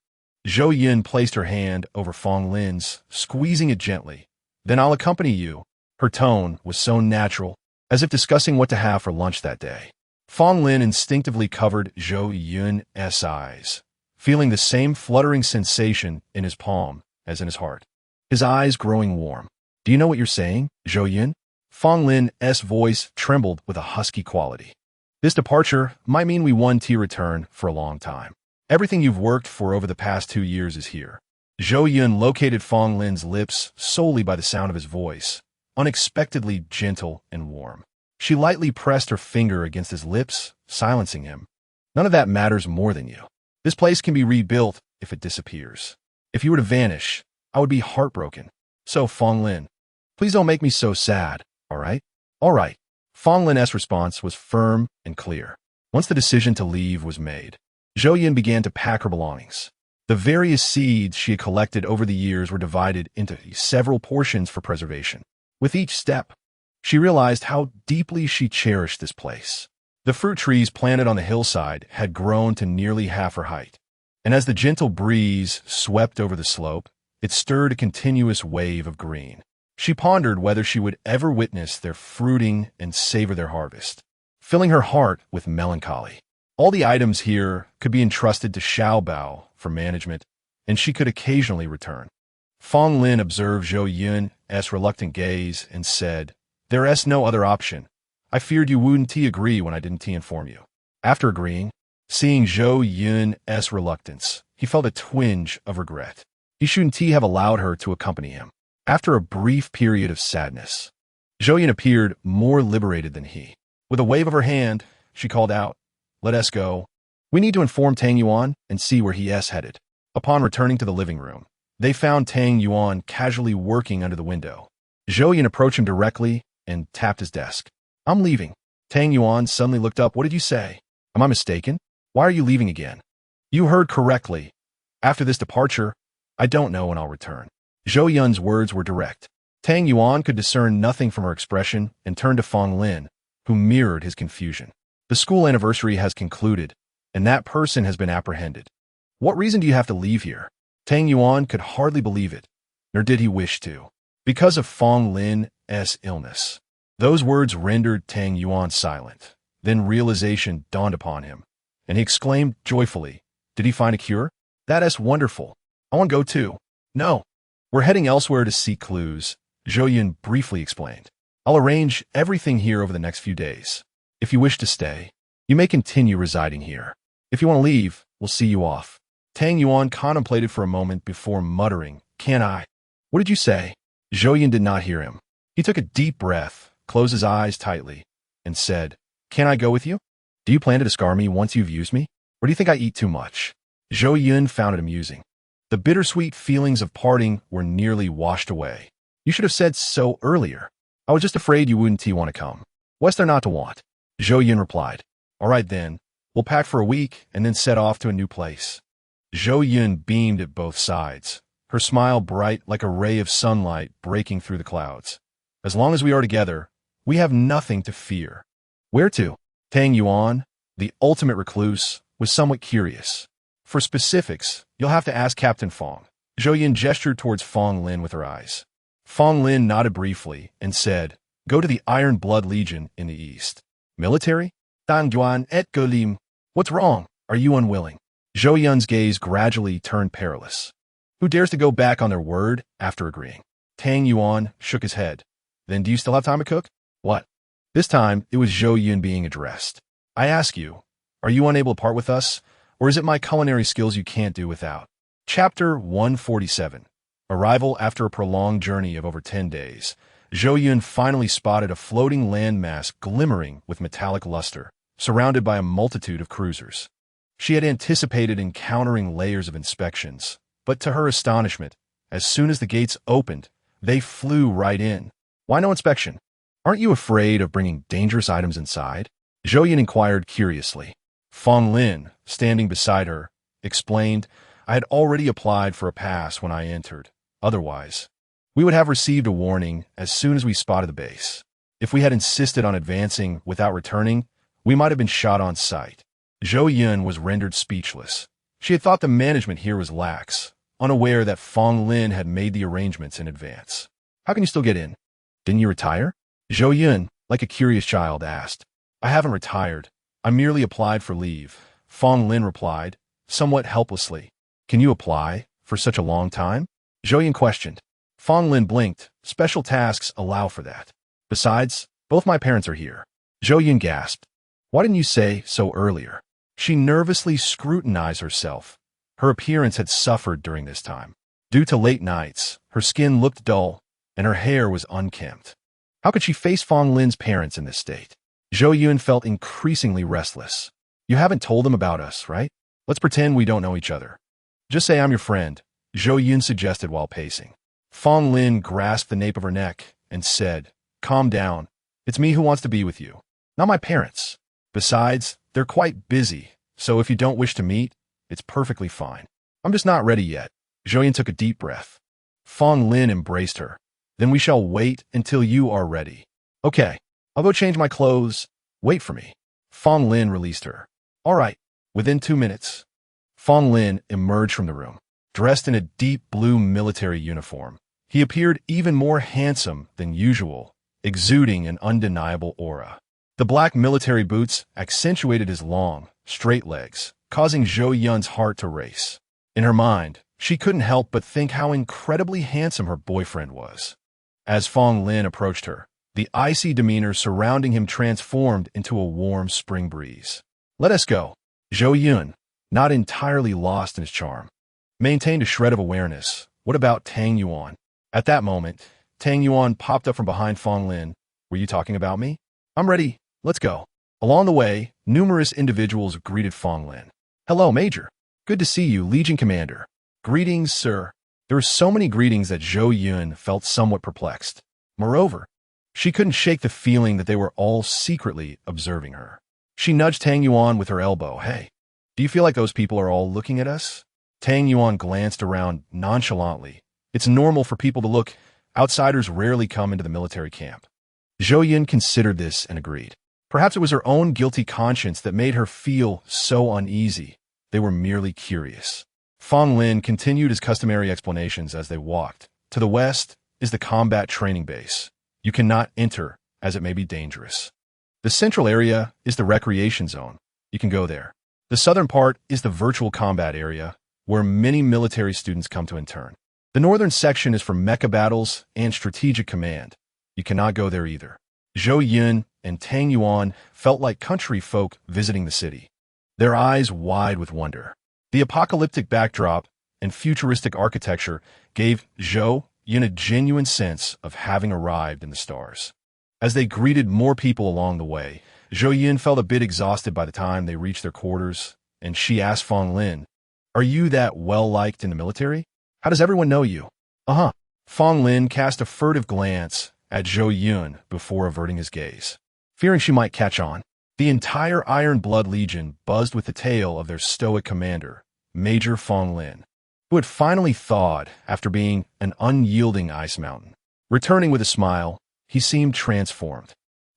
Zhou Yun placed her hand over Fong Lin's, squeezing it gently. Then I'll accompany you. Her tone was so natural, as if discussing what to have for lunch that day. Fong Lin instinctively covered Zhou Yun's eyes, feeling the same fluttering sensation in his palm as in his heart. His eyes growing warm. Do you know what you're saying, Zhou Yun? Fong Lin's voice trembled with a husky quality. This departure might mean we won't return for a long time. Everything you've worked for over the past 2 years is here. Zhou Yun located Fong Lin's lips solely by the sound of his voice, unexpectedly gentle and warm. She lightly pressed her finger against his lips, silencing him. None of that matters more than you. This place can be rebuilt if it disappears. If you were to vanish, I would be heartbroken. So, Fong Lin, please don't make me so sad, all right? All right. Fong Lin's response was firm and clear. Once the decision to leave was made, Zhou Yun began to pack her belongings. The various seeds she had collected over the years were divided into several portions for preservation. With each step, she realized how deeply she cherished this place. The fruit trees planted on the hillside had grown to nearly half her height, and as the gentle breeze swept over the slope, it stirred a continuous wave of green. She pondered whether she would ever witness their fruiting and savor their harvest, filling her heart with melancholy. All the items here could be entrusted to Xiaobao for management, and she could occasionally return. Fong Lin observed Zhou Yun's reluctant gaze and said, There's no other option. I feared you wouldn't agree when I didn't inform you. After agreeing, seeing Zhou Yun's reluctance, he felt a twinge of regret. He shouldn't have allowed her to accompany him. After a brief period of sadness, Zhou Yun appeared more liberated than he. With a wave of her hand, she called out, Let us go. We need to inform Tang Yuan and see where he is headed. Upon returning to the living room, they found Tang Yuan casually working under the window. Zhou Yun approached him directly and tapped his desk. I'm leaving. Tang Yuan suddenly looked up. What did you say? Am I mistaken? Why are you leaving again? You heard correctly. After this departure, I don't know when I'll return. Zhou Yun's words were direct. Tang Yuan could discern nothing from her expression and turned to Fong Lin, who mirrored his confusion. The school anniversary has concluded, and that person has been apprehended. What reason do you have to leave here? Tang Yuan could hardly believe it, nor did he wish to. Because of Fong Lin's illness. Those words rendered Tang Yuan silent. Then realization dawned upon him, and he exclaimed joyfully, Did he find a cure? That is wonderful. I want to go too. No. We're heading elsewhere to seek clues, Zhou Yun briefly explained. I'll arrange everything here over the next few days. If you wish to stay, you may continue residing here. If you want to leave, we'll see you off. Tang Yuan contemplated for a moment before muttering, Can I? What did you say? Zhou Yun did not hear him. He took a deep breath, closed his eyes tightly, and said, Can I go with you? Do you plan to discard me once you've used me? Or do you think I eat too much? Zhou Yun found it amusing. The bittersweet feelings of parting were nearly washed away. You should have said so earlier. I was just afraid you wouldn't want to come. What's there not to want? Zhou Yun replied. All right then, we'll pack for a week and then set off to a new place. Zhou Yun beamed at both sides, her smile bright like a ray of sunlight breaking through the clouds. As long as we are together, we have nothing to fear. Where to? Tang Yuan, the ultimate recluse, was somewhat curious. For specifics, you'll have to ask Captain Fong. Zhou Yun gestured towards Fong Lin with her eyes. Fong Lin nodded briefly and said, Go to the Iron Blood Legion in the east. Military? Tang Yuan et Golim. What's wrong? Are you unwilling? Zhou Yun's gaze gradually turned perilous. Who dares to go back on their word after agreeing? Tang Yuan shook his head. Then do you still have time to cook? What? This time, it was Zhou Yun being addressed. I ask you, are you unable to part with us, or is it my culinary skills you can't do without? Chapter 147. Arrival after a prolonged journey of over 10 days. Zhou Yun finally spotted a floating landmass glimmering with metallic luster, surrounded by a multitude of cruisers. She had anticipated encountering layers of inspections, but to her astonishment, as soon as the gates opened, they flew right in. Why no inspection? Aren't you afraid of bringing dangerous items inside? Zhou Yun inquired curiously. Fong Lin, standing beside her, explained, I had already applied for a pass when I entered. Otherwise, we would have received a warning as soon as we spotted the base. If we had insisted on advancing without returning, we might have been shot on sight. Zhou Yun was rendered speechless. She had thought the management here was lax, unaware that Fong Lin had made the arrangements in advance. How can you still get in? Didn't you retire? Zhou Yun, like a curious child, asked. I haven't retired. I merely applied for leave, Fong Lin replied, somewhat helplessly. Can you apply for such a long time? Zhou Yun questioned. Fong Lin blinked. Special tasks allow for that. Besides, both my parents are here. Zhou Yun gasped. Why didn't you say so earlier? She nervously scrutinized herself. Her appearance had suffered during this time. Due to late nights, her skin looked dull, and her hair was unkempt. How could she face Fong Lin's parents in this state? Zhou Yun felt increasingly restless. You haven't told them about us, right? Let's pretend we don't know each other. Just say I'm your friend, Zhou Yun suggested while pacing. Fong Lin grasped the nape of her neck and said, Calm down. It's me who wants to be with you, not my parents. Besides, they're quite busy, so if you don't wish to meet, it's perfectly fine. I'm just not ready yet. Zhou Yun took a deep breath. Fong Lin embraced her. Then we shall wait until you are ready. Okay, I'll go change my clothes. Wait for me. Fong Lin released her. All right, within 2 minutes. Fong Lin emerged from the room, dressed in a deep blue military uniform. He appeared even more handsome than usual, exuding an undeniable aura. The black military boots accentuated his long, straight legs, causing Zhou Yun's heart to race. In her mind, she couldn't help but think how incredibly handsome her boyfriend was. As Fong Lin approached her, the icy demeanor surrounding him transformed into a warm spring breeze. Let us go. Zhou Yun, not entirely lost in his charm, maintained a shred of awareness. What about Tang Yuan? At that moment, Tang Yuan popped up from behind Fong Lin. Were you talking about me? I'm ready. Let's go. Along the way, numerous individuals greeted Fong Lin. Hello, Major. Good to see you, Legion Commander. Greetings, sir. There were so many greetings that Zhou Yun felt somewhat perplexed. Moreover, she couldn't shake the feeling that they were all secretly observing her. She nudged Tang Yuan with her elbow. Hey, do you feel like those people are all looking at us? Tang Yuan glanced around nonchalantly. It's normal for people to look. Outsiders rarely come into the military camp. Zhou Yun considered this and agreed. Perhaps it was her own guilty conscience that made her feel so uneasy. They were merely curious. Fong Lin continued his customary explanations as they walked. To the west is the combat training base. You cannot enter, as it may be dangerous. The central area is the recreation zone. You can go there. The southern part is the virtual combat area, where many military students come to intern. The northern section is for mecha battles and strategic command. You cannot go there either. Zhou Yun and Tang Yuan felt like country folk visiting the city, their eyes wide with wonder. The apocalyptic backdrop and futuristic architecture gave Zhou Yun a genuine sense of having arrived in the stars. As they greeted more people along the way, Zhou Yun felt a bit exhausted by the time they reached their quarters, and she asked Fong Lin, Are you that well-liked in the military? How does everyone know you? Uh-huh. Fong Lin cast a furtive glance at Zhou Yun before averting his gaze, fearing she might catch on. The entire Iron Blood Legion buzzed with the tale of their stoic commander, Major Fong Lin, who had finally thawed after being an unyielding ice mountain. Returning with a smile, he seemed transformed.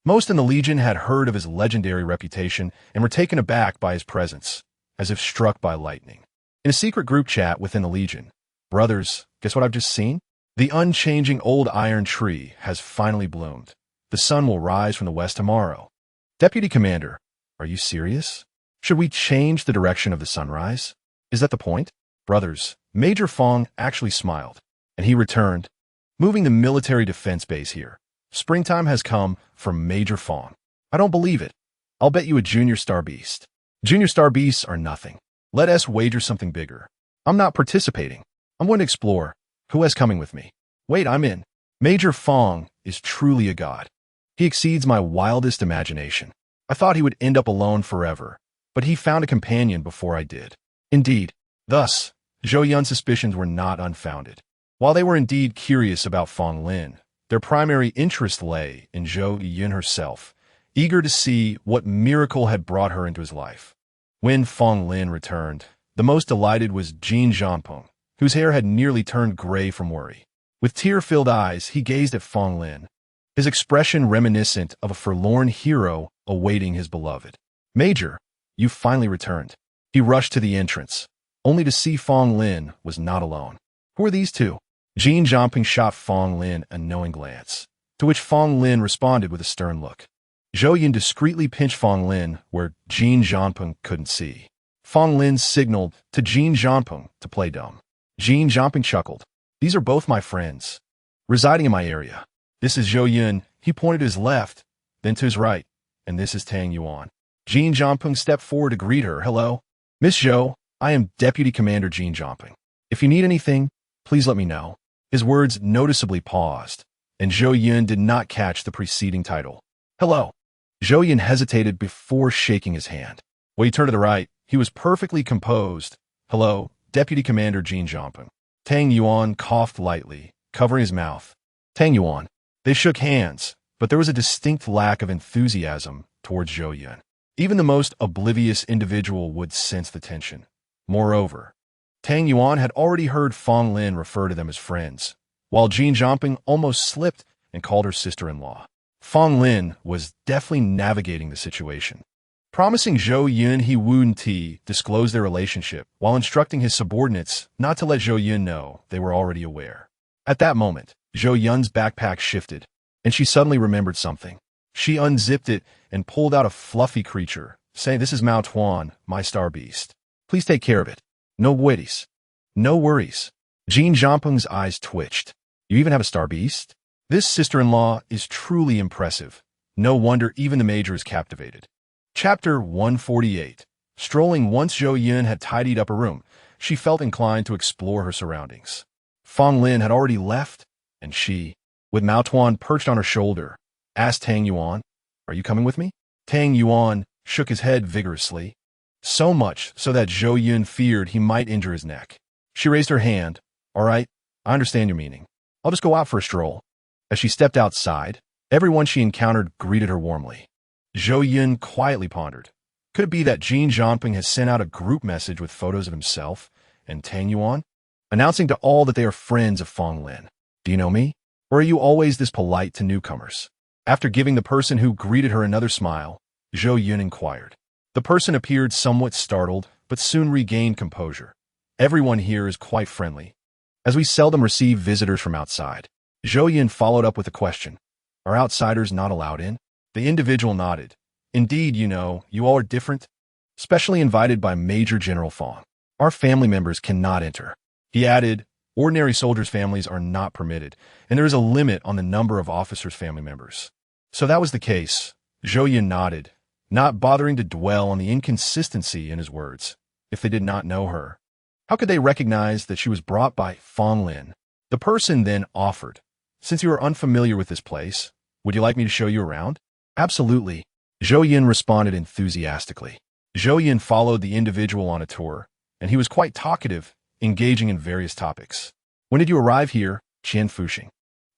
Most in the Legion had heard of his legendary reputation and were taken aback by his presence, as if struck by lightning. In a secret group chat within the Legion, brothers, guess what I've just seen? The unchanging old iron tree has finally bloomed. The sun will rise from the west tomorrow. Deputy Commander, are you serious? Should we change the direction of the sunrise? Is that the point? Brothers, Major Fong actually smiled, and he returned. Moving the military defense base here. Springtime has come from Major Fong. I don't believe it. I'll bet you a junior star beast. Junior star beasts are nothing. Let us wager something bigger. I'm not participating. I'm going to explore. Who is coming with me? Wait, I'm in. Major Fong is truly a god. He exceeds my wildest imagination. I thought he would end up alone forever, but he found a companion before I did. Indeed. Thus, Zhou Yun's suspicions were not unfounded. While they were indeed curious about Fong Lin, their primary interest lay in Zhou Yun herself, eager to see what miracle had brought her into his life. When Fong Lin returned, the most delighted was Jin Zhangpeng, whose hair had nearly turned gray from worry. With tear-filled eyes, he gazed at Fong Lin, his expression reminiscent of a forlorn hero awaiting his beloved. Major, you finally returned. He rushed to the entrance, only to see Fong Lin was not alone. Who are these two? Jin Zhangpeng shot Fong Lin a knowing glance, to which Fong Lin responded with a stern look. Zhou Yun discreetly pinched Fong Lin where Jin Zhangpeng couldn't see. Fong Lin signaled to Jin Zhangpeng to play dumb. Jin Zhangpeng chuckled. These are both my friends, residing in my area. This is Zhou Yun. He pointed to his left, then to his right, and this is Tang Yuan. Jin Zhangpeng stepped forward to greet her. Hello, Miss Zhou. I am Deputy Commander Jin Zhangpeng. If you need anything, please let me know. His words noticeably paused, and Zhou Yun did not catch the preceding title. Hello. Zhou Yun hesitated before shaking his hand. When he turned to the right, he was perfectly composed. Hello, Deputy Commander Jin Zhangpeng. Tang Yuan coughed lightly, covering his mouth. Tang Yuan. They shook hands, but there was a distinct lack of enthusiasm towards Zhou Yun. Even the most oblivious individual would sense the tension. Moreover, Tang Yuan had already heard Fong Lin refer to them as friends, while Jin Zhangpeng almost slipped and called her sister-in-law. Fong Lin was deftly navigating the situation. Promising Zhou Yun he wouldn't disclose their relationship, while instructing his subordinates not to let Zhou Yun know they were already aware. At that moment, Zhou Yun's backpack shifted, and she suddenly remembered something. She unzipped it and pulled out a fluffy creature, saying, "This is Mao Tuan, my star beast. Please take care of it. No worries." No worries. Jin Zhangpeng's eyes twitched. You even have a star beast? This sister-in-law is truly impressive. No wonder even the major is captivated. Chapter 148. Strolling. Once Zhou Yun had tidied up her room, she felt inclined to explore her surroundings. Fong Lin had already left, and she, with Mao Tuan perched on her shoulder, asked Tang Yuan, "Are you coming with me?" Tang Yuan shook his head vigorously, so much so that Zhou Yun feared he might injure his neck. She raised her hand. All right, I understand your meaning. I'll just go out for a stroll. As she stepped outside, everyone she encountered greeted her warmly. Zhou Yun quietly pondered. Could it be that Jin Zhangpeng has sent out a group message with photos of himself and Tang Yuan, announcing to all that they are friends of Fong Lin? Do you know me? Or are you always this polite to newcomers? After giving the person who greeted her another smile, Zhou Yun inquired. The person appeared somewhat startled, but soon regained composure. Everyone here is quite friendly, as we seldom receive visitors from outside. Zhou Yun followed up with a question. Are outsiders not allowed in? The individual nodded. Indeed, you all are different, specially invited by Major General Fong. Our family members cannot enter. He added, ordinary soldiers' families are not permitted, and there is a limit on the number of officers' family members. So that was the case. Zhou Yun nodded, not bothering to dwell on the inconsistency in his words. If they did not know her, how could they recognize that she was brought by Fong Lin? The person then offered, since you are unfamiliar with this place, would you like me to show you around? Absolutely. Zhou Yun responded enthusiastically. Zhou Yun followed the individual on a tour, and he was quite talkative, engaging in various topics. When did you arrive here, Qian Fuxing?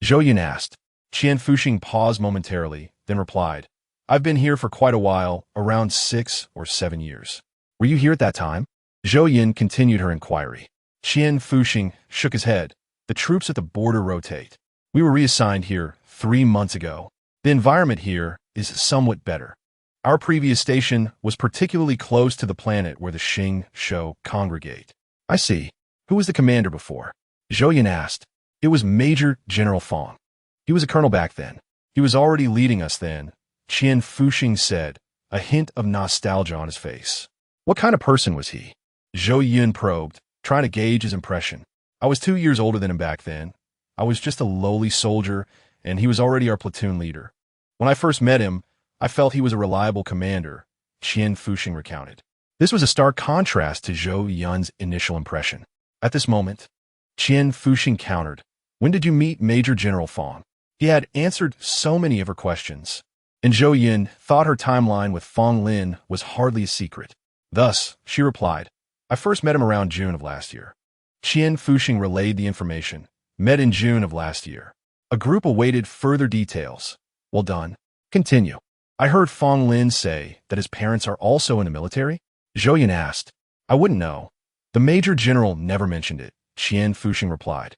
Zhou Yun asked. Qian Fuxing paused momentarily, then replied, I've been here for quite a while, around 6 or 7 years. Were you here at that time? Zhou Yun continued her inquiry. Qian Fuxing shook his head. The troops at the border rotate. We were reassigned here 3 months ago. The environment here is somewhat better. Our previous station was particularly close to the planet where the Xing Shou congregate. I see. Who was the commander before? Zhou Yun asked. It was Major General Fong. He was a colonel back then. He was already leading us then, Qian Fuxing said, a hint of nostalgia on his face. What kind of person was he? Zhou Yun probed, trying to gauge his impression. I was 2 years older than him back then. I was just a lowly soldier, and he was already our platoon leader. When I first met him, I felt he was a reliable commander, Qian Fuxing recounted. This was a stark contrast to Zhou Yun's initial impression. At this moment, Qian Fuxing countered, "When did you meet Major General Fong?" He had answered so many of her questions, and Zhou Yun thought her timeline with Fong Lin was hardly a secret. Thus, she replied, "I first met him around June of last year." Qian Fuxing relayed the information. "Met in June of last year." A group awaited further details. "Well done. Continue." "I heard Fong Lin say that his parents are also in the military?" Zhou Yun asked. "I wouldn't know. The Major General never mentioned it," Qian Fuxing replied.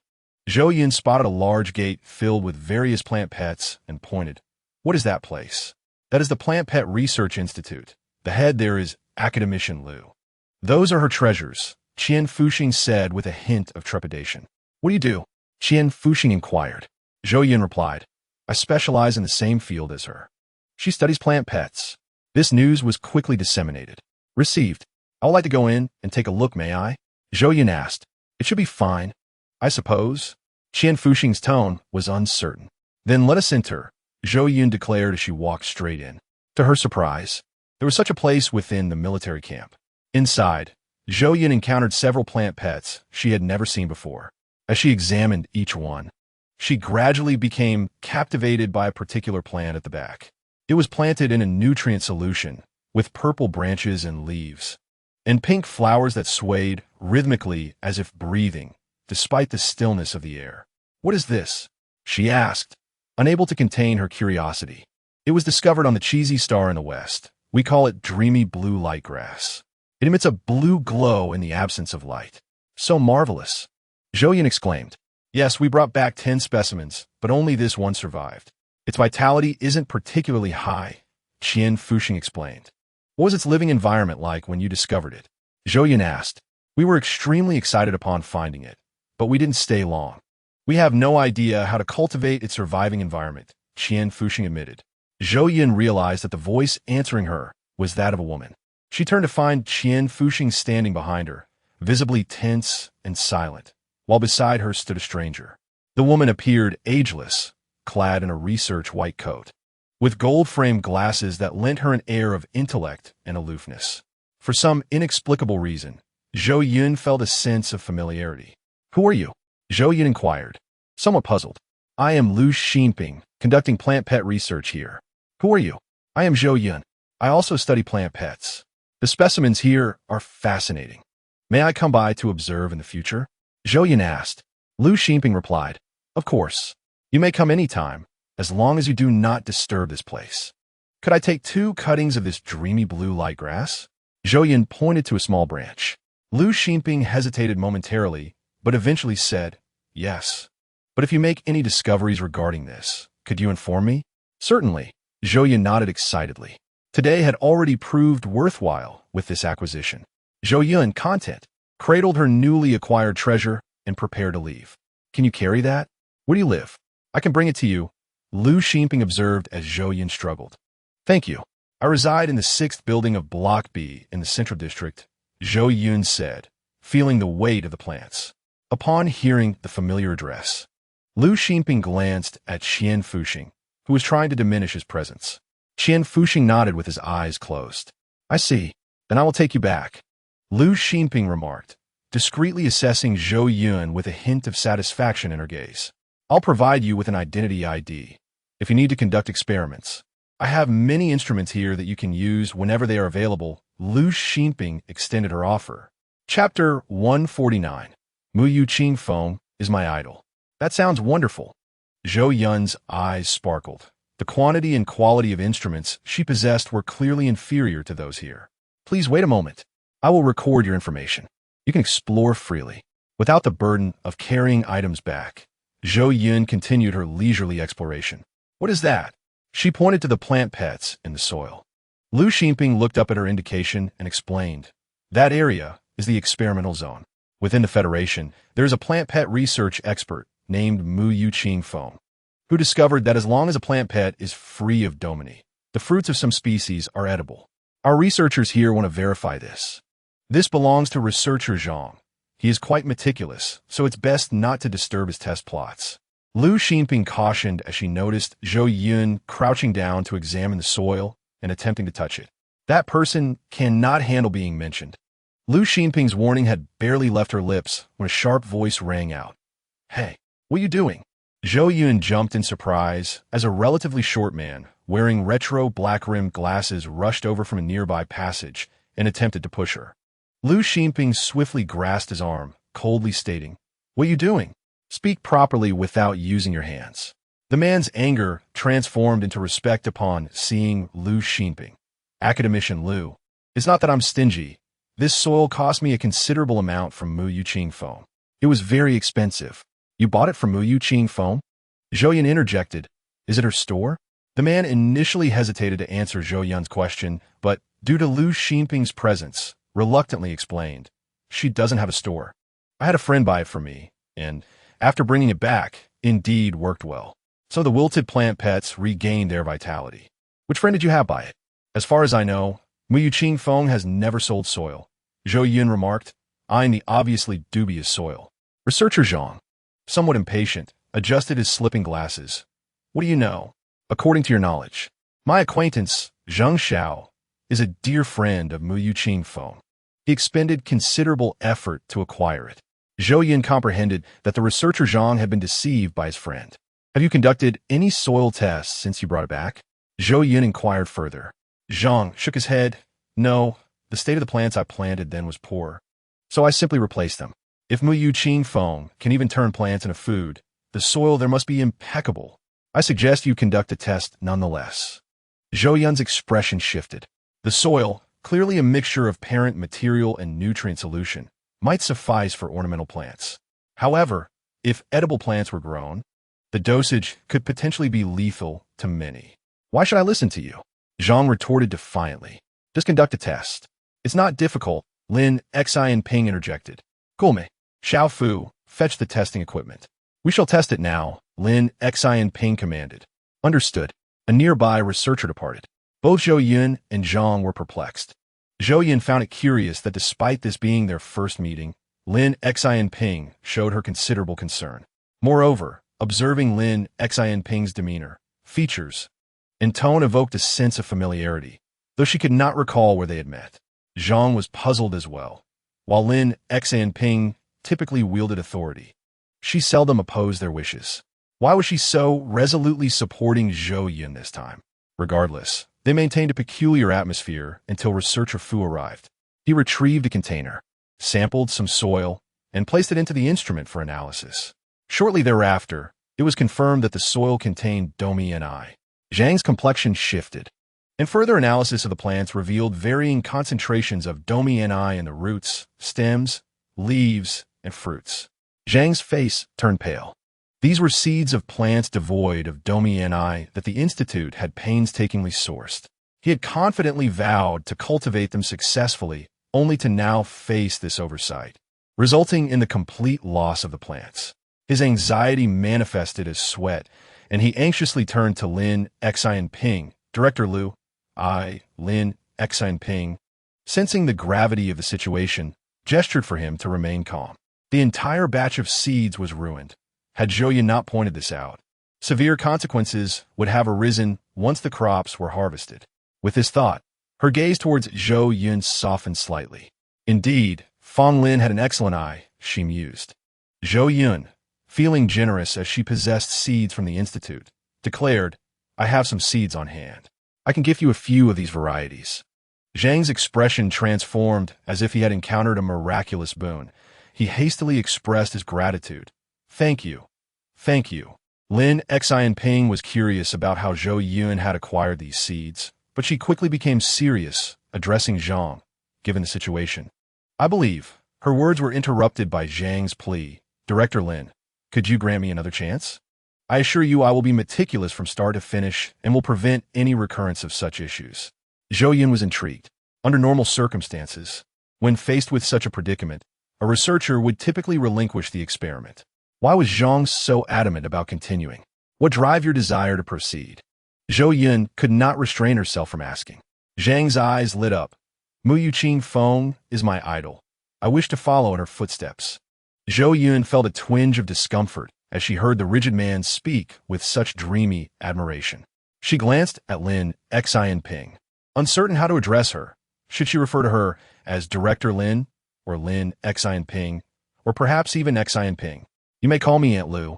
Zhou Yun spotted a large gate filled with various plant pets and pointed. "What is that place?" "That is the Plant Pet Research Institute. The head there is Academician Liu." "Those are her treasures," Qian Fuxing said with a hint of trepidation. "What do you do?" Qian Fuxing inquired. Zhou Yun replied, "I specialize in the same field as her. She studies plant pets." This news was quickly disseminated. Received. "I would like to go in and take a look, may I?" Zhou Yun asked. "It should be fine, I suppose." Qian Fuxing's tone was uncertain. "Then let us enter," Zhou Yun declared as she walked straight in. To her surprise, there was such a place within the military camp. Inside, Zhou Yun encountered several plant pets she had never seen before. As she examined each one, she gradually became captivated by a particular plant at the back. It was planted in a nutrient solution, with purple branches and leaves, and pink flowers that swayed rhythmically as if breathing, despite the stillness of the air. "What is this?" she asked, unable to contain her curiosity. "It was discovered on the cheesy star in the west. We call it dreamy blue light grass. It emits a blue glow in the absence of light. So marvelous." Zhou Yun exclaimed. "Yes, we brought back 10 specimens, but only this one survived. Its vitality isn't particularly high," Qian Fuxing explained. "What was its living environment like when you discovered it?" Zhou Yun asked. "We were extremely excited upon finding it, but we didn't stay long. We have no idea how to cultivate its surviving environment," Qian Fuxing admitted. Zhou Yun realized that the voice answering her was that of a woman. She turned to find Qian Fuxing standing behind her, visibly tense and silent, while beside her stood a stranger. The woman appeared ageless, clad in a research white coat, with gold-framed glasses that lent her an air of intellect and aloofness. For some inexplicable reason, Zhou Yun felt a sense of familiarity. "Who are you?" Zhou Yun inquired, somewhat puzzled. "I am Liu Xinping, conducting plant pet research here." "Who are you?" "I am Zhou Yun. I also study plant pets. The specimens here are fascinating. May I come by to observe in the future?" Zhou Yun asked. Liu Xinping replied, "Of course. You may come anytime, as long as you do not disturb this place." "Could I take 2 cuttings of this dreamy blue light grass?" Zhou Yun pointed to a small branch. Liu Xinping hesitated momentarily, but eventually said, "Yes. But if you make any discoveries regarding this, could you inform me?" "Certainly." Zhou Yun nodded excitedly. Today had already proved worthwhile with this acquisition. Zhou Yun, content, cradled her newly acquired treasure and prepared to leave. "Can you carry that? Where do you live? I can bring it to you," Liu Xinping observed as Zhou Yun struggled. "Thank you. I reside in the 6th building of Block B in the Central District," Zhou Yun said, feeling the weight of the plants. Upon hearing the familiar address, Liu Xinping glanced at Qian Fuxing, who was trying to diminish his presence. Qian Fuxing nodded with his eyes closed. "I see. Then I will take you back," Liu Xinping remarked, discreetly assessing Zhou Yun with a hint of satisfaction in her gaze. "I'll provide you with an identity ID if you need to conduct experiments. I have many instruments here that you can use whenever they are available." Liu Xinping extended her offer. Chapter 149. Mu Yu Qing Feng is my idol. "That sounds wonderful." Zhou Yun's eyes sparkled. The quantity and quality of instruments she possessed were clearly inferior to those here. "Please wait a moment. I will record your information. You can explore freely, without the burden of carrying items back." Zhou Yun continued her leisurely exploration. "What is that?" She pointed to the plant pets in the soil. Liu Xinping looked up at her indication and explained, "That area is the experimental zone. Within the Federation, there is a plant pet research expert named Mu Yu Qing Feng, who discovered that as long as a plant pet is free of domini, the fruits of some species are edible. Our researchers here want to verify this. This belongs to researcher Zhang. He is quite meticulous, so it's best not to disturb his test plots." Lu Xinping cautioned as she noticed Zhou Yun crouching down to examine the soil and attempting to touch it. That person cannot handle being mentioned. Lu Xinping's warning had barely left her lips when a sharp voice rang out. Hey, what are you doing? Zhou Yun jumped in surprise as a relatively short man, wearing retro black-rimmed glasses, rushed over from a nearby passage and attempted to push her. Lu Xinping swiftly grasped his arm, coldly stating, What are you doing? Speak properly without using your hands. The man's anger transformed into respect upon seeing Lu Xinping. Academician Lu, it's not that I'm stingy. This soil cost me a considerable amount from Mu Yuqing foam. It was very expensive. You bought it from Mu Yuqing foam? Zhou Yun interjected. Is it her store? The man initially hesitated to answer Zhou Yun's question, but due to Lu Xinping's presence, reluctantly explained. She doesn't have a store. I had a friend buy it for me, and after bringing it back, indeed worked well. So the wilted plant pets regained their vitality. Which friend did you have buy it? As far as I know, Mu Yuqing Feng has never sold soil, Zhou Yun remarked, eyeing the obviously dubious soil. Researcher Zhang, somewhat impatient, adjusted his slipping glasses. What do you know? According to your knowledge, my acquaintance, Zheng Xiao, is a dear friend of Mu Yuqing Feng. He expended considerable effort to acquire it. Zhou Yun comprehended that the researcher Zhang had been deceived by his friend. Have you conducted any soil tests since you brought it back? Zhou Yun inquired further. Zhang shook his head. No, the state of the plants I planted then was poor. So I simply replaced them. If Mu Yuqing Feng can even turn plants into food, the soil there must be impeccable. I suggest you conduct a test nonetheless. Zhou Yun's expression shifted. The soil, clearly a mixture of parent material and nutrient solution, might suffice for ornamental plants. However, if edible plants were grown, the dosage could potentially be lethal to many. Why should I listen to you? Zhang retorted defiantly. Just conduct a test. It's not difficult, Lin Xian Ping interjected. Gulme, Xiao Fu, fetch the testing equipment. We shall test it now, Lin Xian Ping commanded. Understood. A nearby researcher departed. Both Zhou Yun and Zhang were perplexed. Zhou Yun found it curious that despite this being their first meeting, Lin Xian Ping showed her considerable concern. Moreover, observing Lin Xian Ping's demeanor, features, and tone evoked a sense of familiarity, though she could not recall where they had met. Zhang was puzzled as well. While Lin Xian Ping typically wielded authority, she seldom opposed their wishes. Why was she so resolutely supporting Zhou Yun this time? Regardless, they maintained a peculiar atmosphere until researcher Fu arrived. He retrieved a container, sampled some soil, and placed it into the instrument for analysis. Shortly thereafter, it was confirmed that the soil contained Domi-Ni. Zhang's complexion shifted, and further analysis of the plants revealed varying concentrations of Domi-Ni in the roots, stems, leaves, and fruits. Zhang's face turned pale. These were seeds of plants devoid of Domi-Ni that the Institute had painstakingly sourced. He had confidently vowed to cultivate them successfully, only to now face this oversight, resulting in the complete loss of the plants. His anxiety manifested as sweat, and he anxiously turned to Lin Xian Ping. Director Lu, Lin Xian Ping, sensing the gravity of the situation, gestured for him to remain calm. The entire batch of seeds was ruined. Had Zhou Yun not pointed this out, severe consequences would have arisen once the crops were harvested. With this thought, her gaze towards Zhou Yun softened slightly. Indeed, Fang Lin had an excellent eye, she mused. Zhou Yun, feeling generous as she possessed seeds from the Institute, declared, I have some seeds on hand. I can give you a few of these varieties. Zhang's expression transformed as if he had encountered a miraculous boon. He hastily expressed his gratitude. Thank you. Thank you. Lin Xian Ping was curious about how Zhou Yun had acquired these seeds, but she quickly became serious, addressing Zhang, given the situation. I believe. Her words were interrupted by Zhang's plea. Director Lin, could you grant me another chance? I assure you I will be meticulous from start to finish and will prevent any recurrence of such issues. Zhou Yun was intrigued. Under normal circumstances, when faced with such a predicament, a researcher would typically relinquish the experiment. Why was Zhang so adamant about continuing? What drive your desire to proceed? Zhou Yun could not restrain herself from asking. Zhang's eyes lit up. Mu Yuqing Feng is my idol. I wish to follow in her footsteps. Zhou Yun felt a twinge of discomfort as she heard the rigid man speak with such dreamy admiration. She glanced at Lin Xianping, uncertain how to address her. Should she refer to her as Director Lin, or Lin Xianping, or perhaps even Xianping? You may call me Aunt Lu,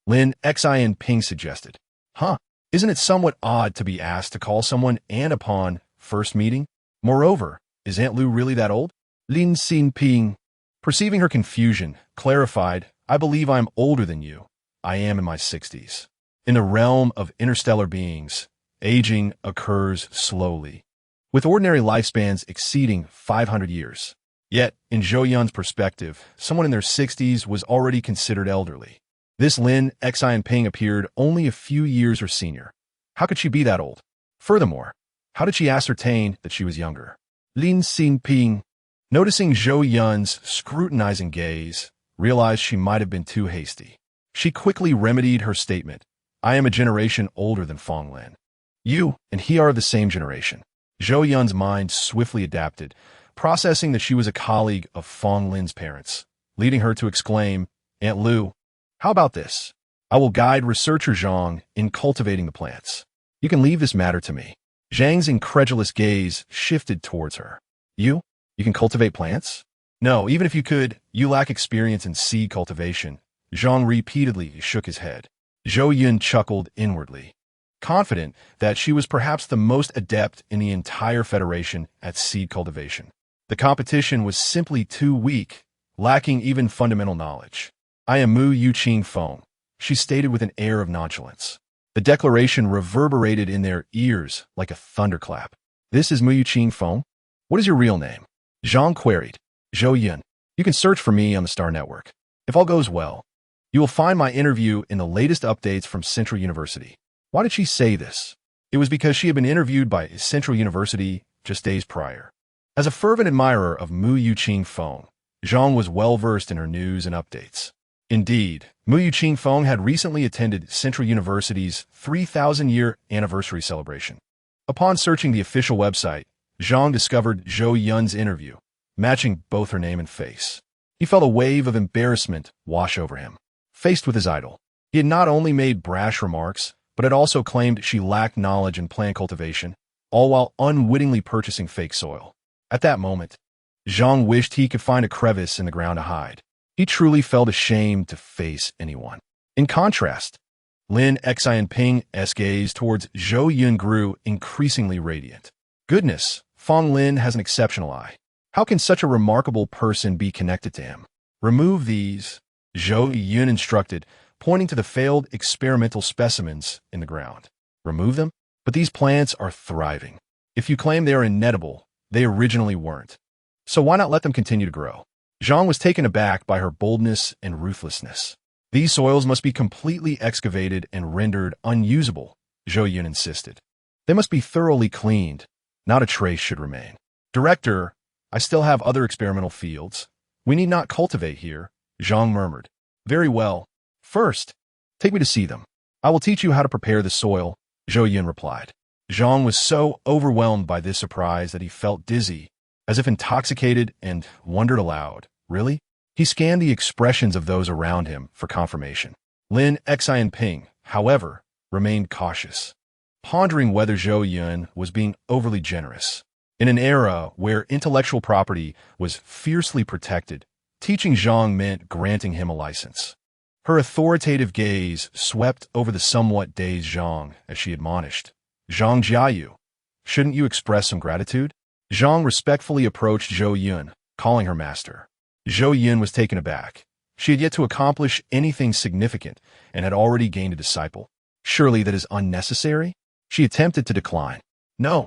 Lin Xianping suggested. Huh, isn't it somewhat odd to be asked to call someone Aunt upon first meeting? Moreover, is Aunt Lu really that old? Lin Xinping, perceiving her confusion, clarified, I believe I'm older than you. I am in my 60s. In the realm of interstellar beings, aging occurs slowly, with ordinary lifespans exceeding 500 years. Yet, in Zhou Yun's perspective, someone in their 60s was already considered elderly. This Lin Xianping appeared only a few years her senior. How could she be that old? Furthermore, how did she ascertain that she was younger? Lin Xinping, noticing Zhou Yun's scrutinizing gaze, realized she might have been too hasty. She quickly remedied her statement. I am a generation older than Fong Lin. You and he are of the same generation. Zhou Yun's mind swiftly adapted, processing that she was a colleague of Fong Lin's parents, leading her to exclaim, Aunt Lu, how about this? I will guide researcher Zhang in cultivating the plants. You can leave this matter to me. Zhang's incredulous gaze shifted towards her. You can cultivate plants? No, even if you could, you lack experience in seed cultivation. Zhang repeatedly shook his head. Zhou Yun chuckled inwardly, confident that she was perhaps the most adept in the entire Federation at seed cultivation. The competition was simply too weak, lacking even fundamental knowledge. I am Mu Yuqing Feng, she stated with an air of nonchalance. The declaration reverberated in their ears like a thunderclap. This is Mu Yuqing Feng? What is your real name? Zhang queried. Zhou Yun, you can search for me on the Star Network. If all goes well, you will find my interview in the latest updates from Central University. Why did she say this? It was because she had been interviewed by Central University just days prior. As a fervent admirer of Mu Yuqing Feng, Zhang was well-versed in her news and updates. Indeed, Mu Yuqing Feng had recently attended Central University's 3,000-year anniversary celebration. Upon searching the official website, Zhang discovered Zhou Yun's interview, matching both her name and face. He felt a wave of embarrassment wash over him. Faced with his idol, he had not only made brash remarks, but had also claimed she lacked knowledge in plant cultivation, all while unwittingly purchasing fake soil. At that moment, Zhang wished he could find a crevice in the ground to hide. He truly felt ashamed to face anyone. In contrast, Lin Xianping's gaze towards Zhou Yun grew increasingly radiant. Goodness, Fong Lin has an exceptional eye. How can such a remarkable person be connected to him? Remove these, Zhou Yun instructed, pointing to the failed experimental specimens in the ground. Remove them? But these plants are thriving. If you claim they are inedible, they originally weren't. So why not let them continue to grow? Zhang was taken aback by her boldness and ruthlessness. These soils must be completely excavated and rendered unusable, Zhou Yun insisted. They must be thoroughly cleaned. Not a trace should remain. Director, I still have other experimental fields. We need not cultivate here, Zhang murmured. Very well. First, take me to see them. I will teach you how to prepare the soil, Zhou Yun replied. Zhang was so overwhelmed by this surprise that he felt dizzy, as if intoxicated, and wondered aloud, really? He scanned the expressions of those around him for confirmation. Lin Xianping, however, remained cautious, pondering whether Zhou Yun was being overly generous. In an era where intellectual property was fiercely protected, teaching Zhang meant granting him a license. Her authoritative gaze swept over the somewhat dazed Zhang as she admonished. Zhang Jiayu, shouldn't you express some gratitude? Zhang respectfully approached Zhou Yun, calling her master. Zhou Yun was taken aback. She had yet to accomplish anything significant and had already gained a disciple. Surely that is unnecessary? She attempted to decline. No.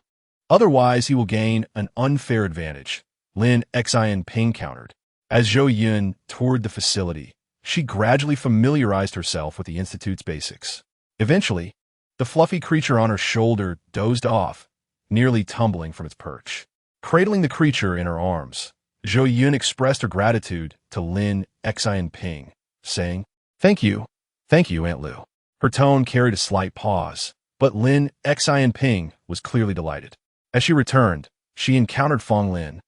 Otherwise he will gain an unfair advantage, Lin Xianping countered. As Zhou Yun toured the facility, she gradually familiarized herself with the Institute's basics. Eventually, the fluffy creature on her shoulder dozed off, nearly tumbling from its perch. Cradling the creature in her arms, Zhou Yun expressed her gratitude to Lin Xianping, saying, Thank you, Aunt Lu. Her tone carried a slight pause, but Lin Xianping was clearly delighted. As she returned, she encountered Fong Lin,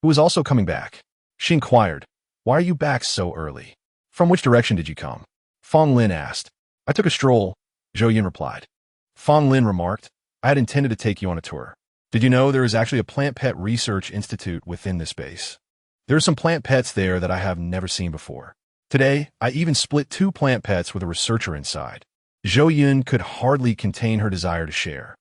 who was also coming back. She inquired, Why are you back so early? From which direction did you come? Fong Lin asked. I took a stroll, Zhou Yun replied. Fong Lin remarked, I had intended to take you on a tour. Did you know there is actually a plant pet research institute within this base? There are some plant pets there that I have never seen before. Today, I even split 2 plant pets with a researcher inside. Zhou Yun could hardly contain her desire to share.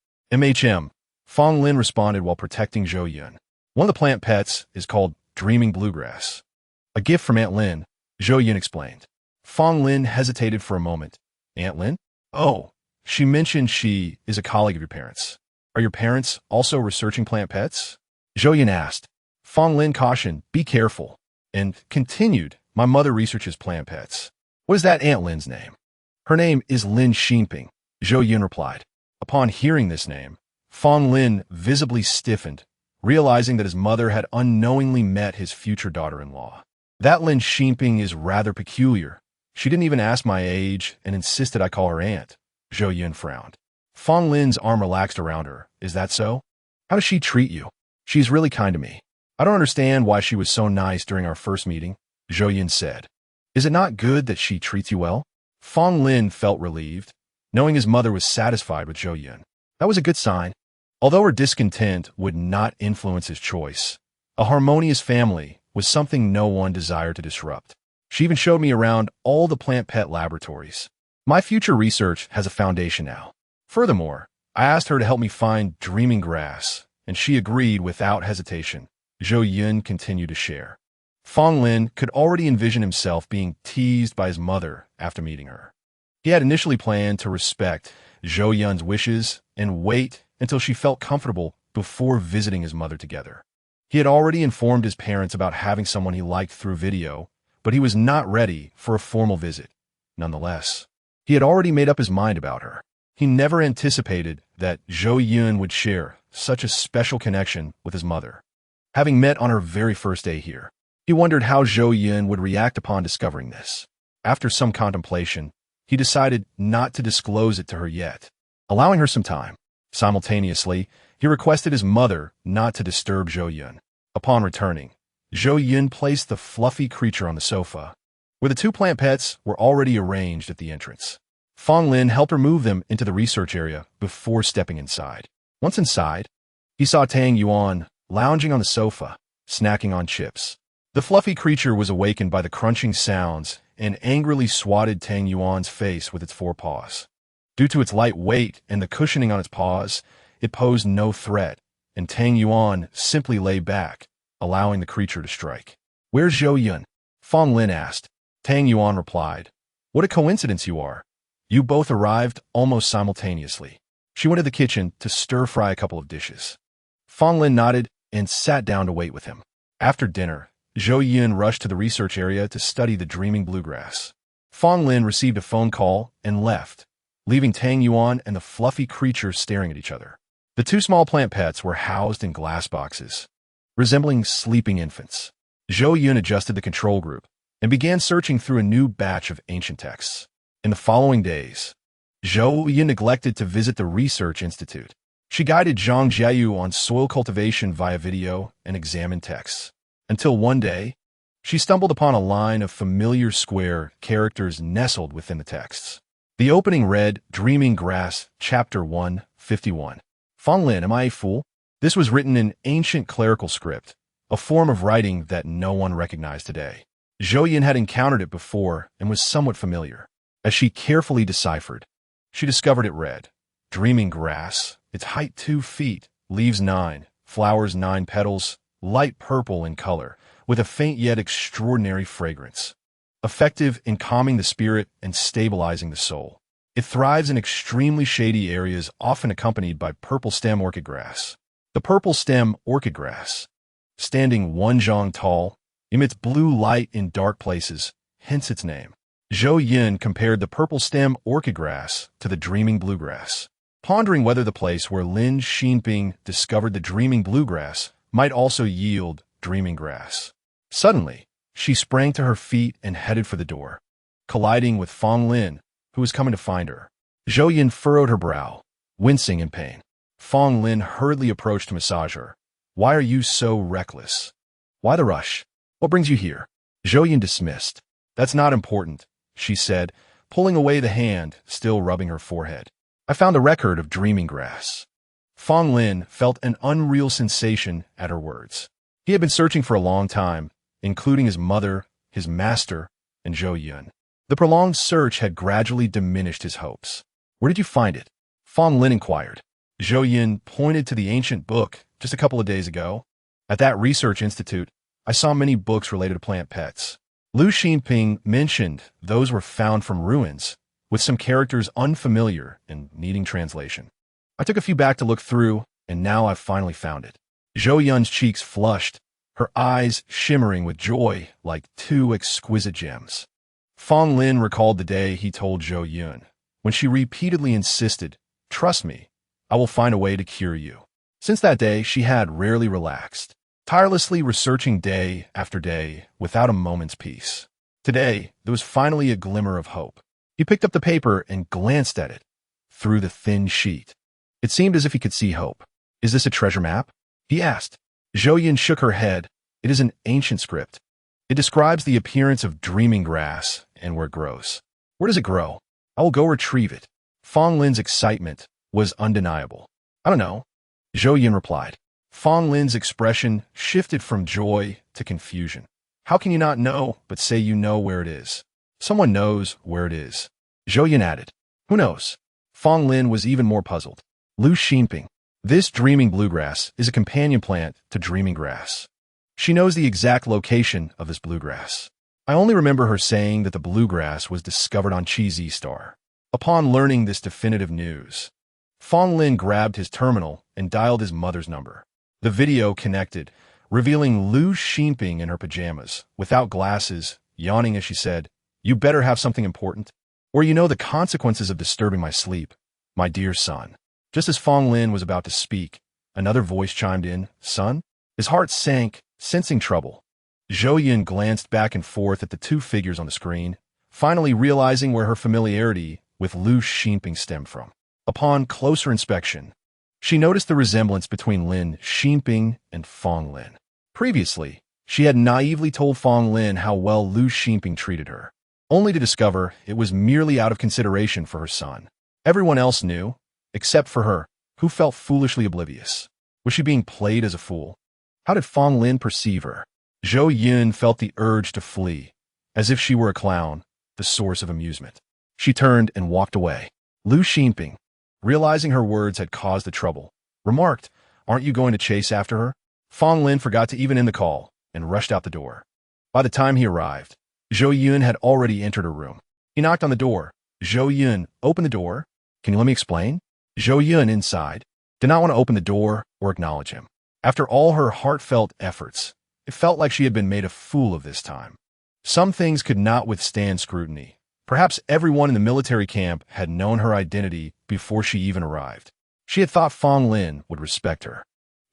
Fong Lin responded while protecting Zhou Yun. One of the plant pets is called Dreaming Bluegrass. A gift from Aunt Lin, Zhou Yun explained. Fong Lin hesitated for a moment. Aunt Lin? Oh, she mentioned she is a colleague of your parents. Are your parents also researching plant pets? Zhou Yun asked. Fong Lin cautioned, be careful, and continued, my mother researches plant pets. What is that Aunt Lin's name? Her name is Lin Xinping, Zhou Yun replied. Upon hearing this name, Fong Lin visibly stiffened, realizing that his mother had unknowingly met his future daughter-in-law. That Lin Xinping is rather peculiar. She didn't even ask my age and insisted I call her aunt. Zhou Yun frowned. Fong Lin's arm relaxed around her. Is that so? How does she treat you? She's really kind to me. I don't understand why she was so nice during our first meeting, Zhou Yun said. Is it not good that she treats you well? Fong Lin felt relieved, knowing his mother was satisfied with Zhou Yun. That was a good sign. Although her discontent would not influence his choice, a harmonious family was something no one desired to disrupt. She even showed me around all the plant pet laboratories. My future research has a foundation now. Furthermore, I asked her to help me find dreaming grass, and she agreed without hesitation. Zhou Yun continued to share. Fong Lin could already envision himself being teased by his mother after meeting her. He had initially planned to respect Zhou Yun's wishes and wait until she felt comfortable before visiting his mother together. He had already informed his parents about having someone he liked through video, but he was not ready for a formal visit. Nonetheless, he had already made up his mind about her. He never anticipated that Zhou Yun would share such a special connection with his mother. Having met on her very first day here, he wondered how Zhou Yun would react upon discovering this. After some contemplation, he decided not to disclose it to her yet, allowing her some time. Simultaneously, he requested his mother not to disturb Zhou Yun. Upon returning, Zhou Yun placed the fluffy creature on the sofa, where the 2 plant pets were already arranged at the entrance. Fong Lin helped her move them into the research area before stepping inside. Once inside, he saw Tang Yuan lounging on the sofa, snacking on chips. The fluffy creature was awakened by the crunching sounds and angrily swatted Tang Yuan's face with its 4 paws. Due to its light weight and the cushioning on its paws, it posed no threat, and Tang Yuan simply lay back, allowing the creature to strike. Where's Zhou Yun? Fong Lin asked. Tang Yuan replied, what a coincidence you are. You both arrived almost simultaneously. She went to the kitchen to stir-fry a couple of dishes. Fong Lin nodded and sat down to wait with him. After dinner, Zhou Yun rushed to the research area to study the dreaming bluegrass. Fong Lin received a phone call and left, leaving Tang Yuan and the fluffy creature staring at each other. The 2 small plant pets were housed in glass boxes, resembling sleeping infants. Zhou Yun adjusted the control group and began searching through a new batch of ancient texts. In the following days, Zhou Yun neglected to visit the Research Institute. She guided Zhang Jiayu on soil cultivation via video and examined texts. Until one day, she stumbled upon a line of familiar square characters nestled within the texts. The opening read, Dreaming Grass, Chapter 1, 51. Fong Lin, am I a fool? This was written in ancient clerical script, a form of writing that no one recognized today. Zhou Yun had encountered it before and was somewhat familiar. As she carefully deciphered, she discovered it read, Dreaming Grass, its height 2 feet, leaves 9, flowers 9 petals, light purple in color, with a faint yet extraordinary fragrance. Effective in calming the spirit and stabilizing the soul. It thrives in extremely shady areas, often accompanied by purple stem orchid grass. The purple stem orchid grass, standing 1 zhang tall, emits blue light in dark places, hence its name. Zhou Yun compared the purple stem orchid grass to the dreaming bluegrass, pondering whether the place where Lin Xinping discovered the dreaming bluegrass might also yield dreaming grass. Suddenly, she sprang to her feet and headed for the door, colliding with Fong Lin, who was coming to find her. Zhou Yun furrowed her brow, wincing in pain. Fong Lin hurriedly approached to massage her. Why are you so reckless? Why the rush? What brings you here? Zhou Yun dismissed. That's not important, she said, pulling away the hand, still rubbing her forehead. I found a record of dreaming grass. Fong Lin felt an unreal sensation at her words. He had been searching for a long time, including his mother, his master, and Zhou Yun. The prolonged search had gradually diminished his hopes. Where did you find it? Fong Lin inquired. Zhou Yun pointed to the ancient book just a couple of days ago. At that research institute, I saw many books related to plant pets. Lu Xinping mentioned those were found from ruins, with some characters unfamiliar and needing translation. I took a few back to look through, and now I've finally found it. Zhou Yun's cheeks flushed, her eyes shimmering with joy like two exquisite gems. Fong Lin recalled the day he told Zhou Yun, when she repeatedly insisted, "Trust me, I will find a way to cure you." Since that day, she had rarely relaxed, tirelessly researching day after day without a moment's peace. Today, there was finally a glimmer of hope. He picked up the paper and glanced at it through the thin sheet. It seemed as if he could see hope. "Is this a treasure map?" he asked. Zhou Yun shook her head. "It is an ancient script. It describes the appearance of dreaming grass and where it grows." "Where does it grow? I will go retrieve it." Fong Lin's excitement was undeniable. "I don't know," Zhou Yun replied. Fong Lin's expression shifted from joy to confusion. "How can you not know, but say you know where it is?" "Someone knows where it is," Zhou Yun added. "Who knows?" Fong Lin was even more puzzled. Lu Xinping. This dreaming bluegrass is a companion plant to dreaming grass. She knows the exact location of this bluegrass. I only remember her saying that the bluegrass was discovered on Cheesy Star. Upon learning this definitive news, Fong Lin grabbed his terminal and dialed his mother's number. The video connected, revealing Lu Xinping in her pajamas, without glasses, yawning as she said, "You better have something important, or you know the consequences of disturbing my sleep, my dear son." Just as Fong Lin was about to speak, another voice chimed in, "Son?" His heart sank, sensing trouble. Zhou Yun glanced back and forth at the two figures on the screen, finally realizing where her familiarity with Lu Xinping stemmed from. Upon closer inspection, she noticed the resemblance between Lin Xinping and Fong Lin. Previously, she had naively told Fong Lin how well Lu Xinping treated her, only to discover it was merely out of consideration for her son. Everyone else knew, except for her, who felt foolishly oblivious. Was she being played as a fool? How did Fong Lin perceive her? Zhou Yun felt the urge to flee, as if she were a clown, the source of amusement. She turned and walked away. Lu Xinping, realizing her words had caused the trouble, remarked, "Aren't you going to chase after her?" Fong Lin forgot to even end the call and rushed out the door. By the time he arrived, Zhou Yun had already entered her room. He knocked on the door. "Zhou Yun, open the door. Can you let me explain?" Zhou Yun, inside, did not want to open the door or acknowledge him. After all her heartfelt efforts, it felt like she had been made a fool of this time. Some things could not withstand scrutiny. Perhaps everyone in the military camp had known her identity before she even arrived. She had thought Fong Lin would respect her.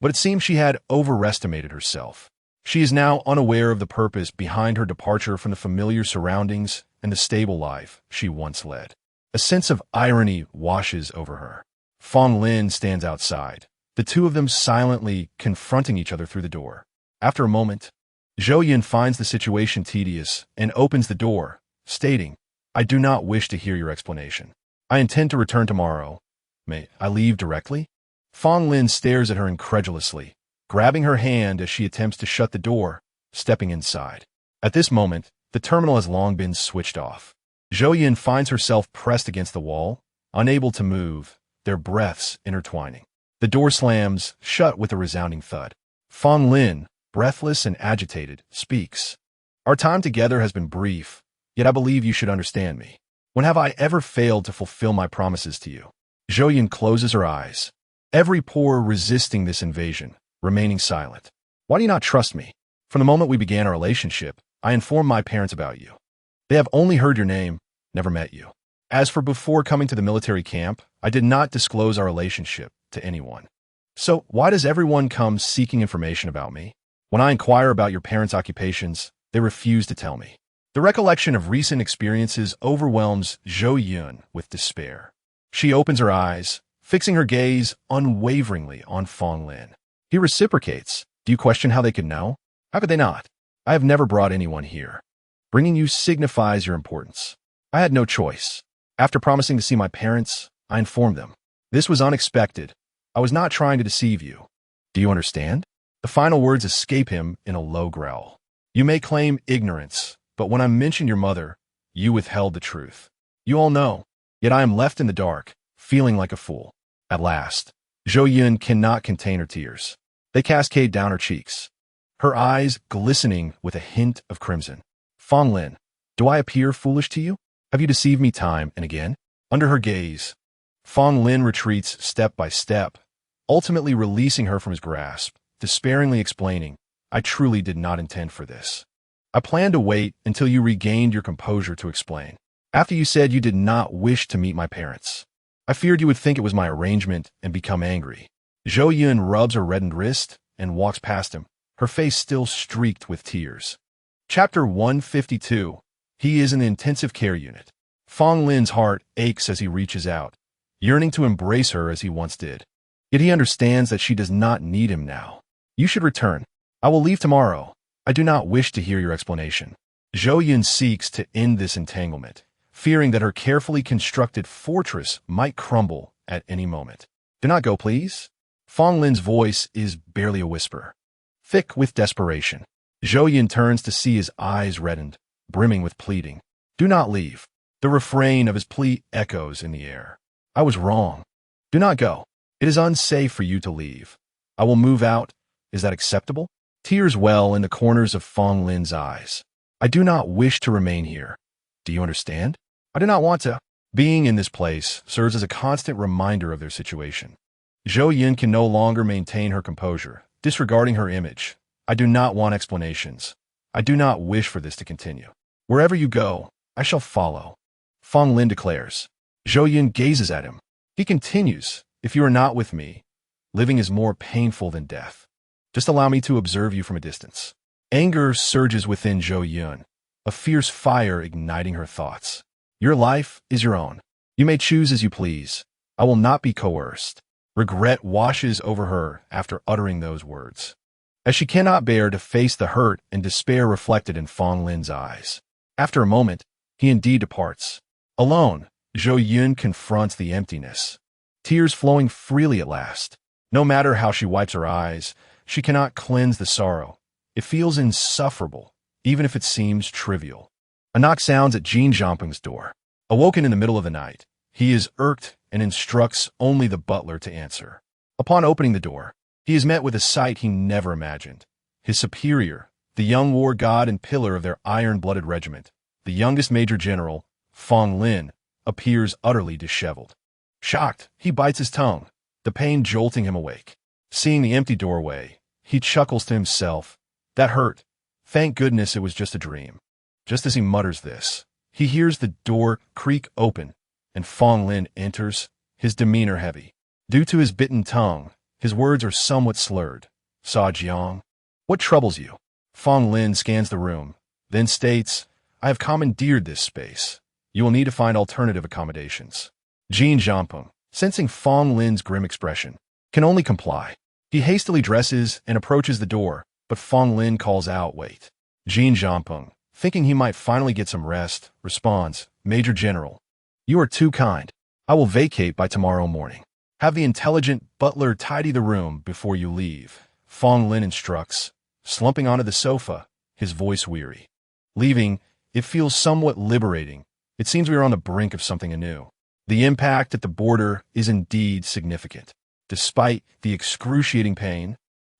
But it seemed she had overestimated herself. She is now unaware of the purpose behind her departure from the familiar surroundings and the stable life she once led. A sense of irony washes over her. Fong Lin stands outside, the two of them silently confronting each other through the door. After a moment, Zhou Yun finds the situation tedious and opens the door, stating, "I do not wish to hear your explanation. I intend to return tomorrow. May I leave directly?" Fong Lin stares at her incredulously, grabbing her hand as she attempts to shut the door, stepping inside. At this moment, the terminal has long been switched off. Zhou Yun finds herself pressed against the wall, unable to move, their breaths intertwining. The door slams shut with a resounding thud. Fong Lin, breathless and agitated, speaks. "Our time together has been brief, yet I believe you should understand me. When have I ever failed to fulfill my promises to you?" Zhou Yun closes her eyes, every pore resisting this invasion, remaining silent. "Why do you not trust me? From the moment we began our relationship, I informed my parents about you. They have only heard your name, never met you. As for before coming to the military camp, I did not disclose our relationship to anyone. So why does everyone come seeking information about me? When I inquire about your parents' occupations, they refuse to tell me." The recollection of recent experiences overwhelms Zhou Yun with despair. She opens her eyes, fixing her gaze unwaveringly on Fong Lin. He reciprocates. "Do you question how they could know? How could they not? I have never brought anyone here. Bringing you signifies your importance. I had no choice. After promising to see my parents, I informed them. This was unexpected. I was not trying to deceive you. Do you understand? The final words escape him in a low growl. You may claim ignorance, but when I mentioned your mother, you withheld the truth. You all know, yet I am left in the dark, feeling like a fool. At last, Zhou Yun cannot contain her tears. They cascade down her cheeks, her eyes glistening with a hint of crimson. Fong Lin, do I appear foolish to you? Have you deceived me time and again? Under her gaze, Fong Lin retreats step by step, ultimately releasing her from his grasp, despairingly explaining, I truly did not intend for this. I planned to wait until you regained your composure to explain. After you said you did not wish to meet my parents, I feared you would think it was my arrangement and become angry. Zhou Yun rubs her reddened wrist and walks past him, her face still streaked with tears. Chapter 152. He is in the intensive care unit. Fong Lin's heart aches as he reaches out, yearning to embrace her as he once did. Yet he understands that she does not need him now. You should return. I will leave tomorrow. I do not wish to hear your explanation. Zhou Yun seeks to end this entanglement, fearing that her carefully constructed fortress might crumble at any moment. Do not go, please. Fong Lin's voice is barely a whisper, thick with desperation. Zhou Yun turns to see his eyes reddened, brimming with pleading. Do not leave. The refrain of his plea echoes in the air. I was wrong. Do not go. It is unsafe for you to leave. I will move out. Is that acceptable? Tears well in the corners of Fong Lin's eyes. I do not wish to remain here. Do you understand? I do not want to. Being in this place serves as a constant reminder of their situation. Zhou Yun can no longer maintain her composure, disregarding her image. I do not want explanations. I do not wish for this to continue. Wherever you go, I shall follow. Fong Lin declares. Zhou Yun gazes at him. He continues, if you are not with me, living is more painful than death. Just allow me to observe you from a distance. Anger surges within Zhou Yun, a fierce fire igniting her thoughts. Your life is your own. You may choose as you please. I will not be coerced. Regret washes over her after uttering those words, as she cannot bear to face the hurt and despair reflected in Fong Lin's eyes. After a moment, he indeed departs. Alone, Zhou Yun confronts the emptiness, tears flowing freely at last. No matter how she wipes her eyes, she cannot cleanse the sorrow. It feels insufferable, even if it seems trivial. A knock sounds at Jean Jiangping's door. Awoken in the middle of the night, he is irked and instructs only the butler to answer. Upon opening the door, he is met with a sight he never imagined. His superior, the young war god and pillar of their iron-blooded regiment, the youngest major general, Fong Lin, appears utterly disheveled. Shocked, he bites his tongue, the pain jolting him awake. Seeing the empty doorway, he chuckles to himself. That hurt. Thank goodness it was just a dream. Just as he mutters this, he hears the door creak open, and Fong Lin enters, his demeanor heavy. Due to his bitten tongue, his words are somewhat slurred. Sa Jiang, what troubles you? Fong Lin scans the room, then states, I have commandeered this space. You will need to find alternative accommodations. Jean Jiangping, sensing Fong Lin's grim expression, can only comply. He hastily dresses and approaches the door, but Fong Lin calls out, wait. Jean Jiangping, thinking he might finally get some rest, responds, Major General, you are too kind. I will vacate by tomorrow morning. Have the intelligent butler tidy the room before you leave. Fong Lin instructs, slumping onto the sofa, his voice weary. Leaving, it feels somewhat liberating. It seems we are on the brink of something anew. The impact at the border is indeed significant. Despite the excruciating pain,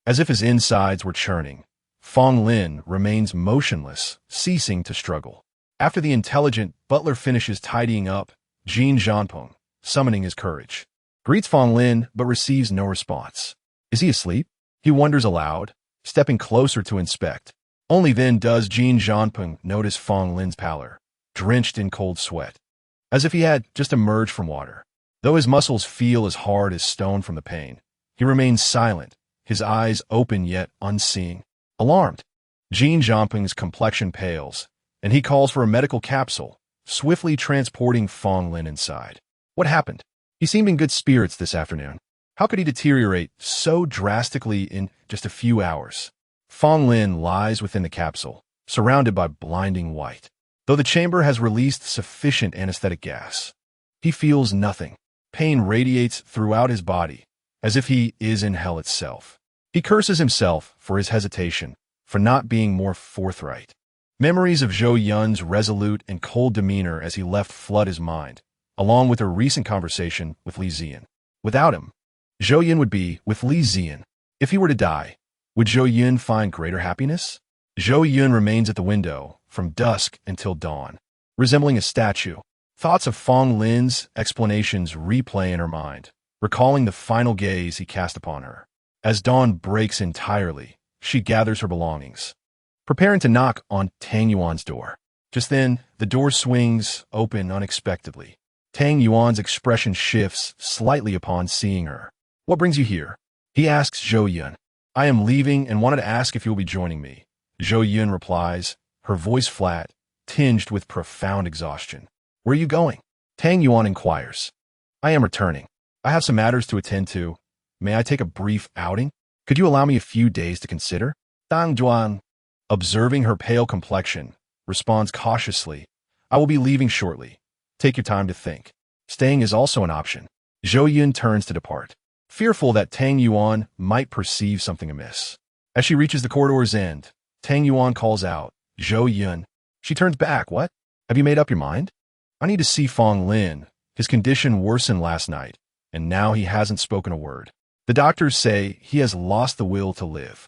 as if his insides were churning, Fong Lin remains motionless, ceasing to struggle. After the intelligent butler finishes tidying up, Jean Jiangping, summoning his courage, greets Fong Lin but receives no response. Is he asleep? He wonders aloud, stepping closer to inspect. Only then does Jean Jiangping notice Fong Lin's pallor, drenched in cold sweat, as if he had just emerged from water. Though his muscles feel as hard as stone from the pain, he remains silent, his eyes open yet unseeing. Alarmed, Jean Jiangping's complexion pales, and he calls for a medical capsule, swiftly transporting Fong Lin inside. What happened? He seemed in good spirits this afternoon. How could he deteriorate so drastically in just a few hours? Fong Lin lies within the capsule, surrounded by blinding white. though the chamber has released sufficient anesthetic gas. He feels nothing. Pain radiates throughout his body, as if he is in hell itself. He curses himself for his hesitation, for not being more forthright. Memories of Zhou Yun's resolute and cold demeanor as he left flood his mind, along with a recent conversation with Li Ziyan. Without him, Zhou Yun would be with Li Ziyan. If he were to die, would Zhou Yun find greater happiness? Zhou Yun remains at the window from dusk until dawn, resembling a statue. Thoughts of Fong Lin's explanations replay in her mind, recalling the final gaze he cast upon her. As dawn breaks entirely, she gathers her belongings, preparing to knock on Tang Yuan's door. Just then, the door swings open unexpectedly. Tang Yuan's expression shifts slightly upon seeing her. "What brings you here?" he asks Zhou Yun. "I am leaving and wanted to ask if you will be joining me," Zhou Yun replies, her voice flat, tinged with profound exhaustion. "Where are you going?" Tang Yuan inquires. "I am returning. I have some matters to attend to. May I take a brief outing? Could you allow me a few days to consider?" Tang Yuan, observing her pale complexion, responds cautiously, "I will be leaving shortly. Take your time to think. Staying is also an option." Zhou Yun turns to depart, fearful that Tang Yuan might perceive something amiss. As she reaches the corridor's end, Tang Yuan calls out, "Zhou Yun." She turns back. "What? Have you made up your mind?" "I need to see Fong Lin. His condition worsened last night, and now he hasn't spoken a word. The doctors say he has lost the will to live."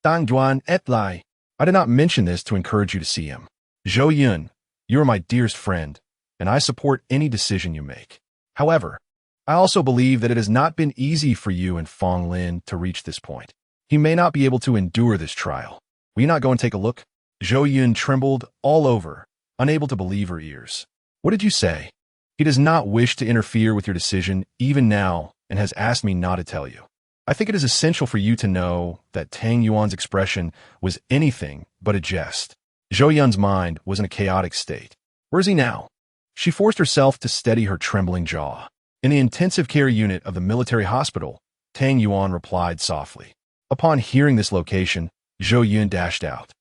Tang Yuan et lai. "I did not mention this to encourage you to see him. Zhou Yun, you are my dearest friend, and I support any decision you make. However, I also believe that it has not been easy for you and Fong Lin to reach this point. He may not be able to endure this trial. Will you not go and take a look?" Zhou Yun trembled all over, unable to believe her ears. "What did you say?" "He does not wish to interfere with your decision even now and has asked me not to tell you. I think it is essential for you to know that Tang Yuan's expression was anything but a jest." Zhou Yun's mind was in a chaotic state. "Where is he now?" She forced herself to steady her trembling jaw. "In the intensive care unit of the military hospital," Tang Yuan replied softly. Upon hearing this location, Zhou Yun dashed out.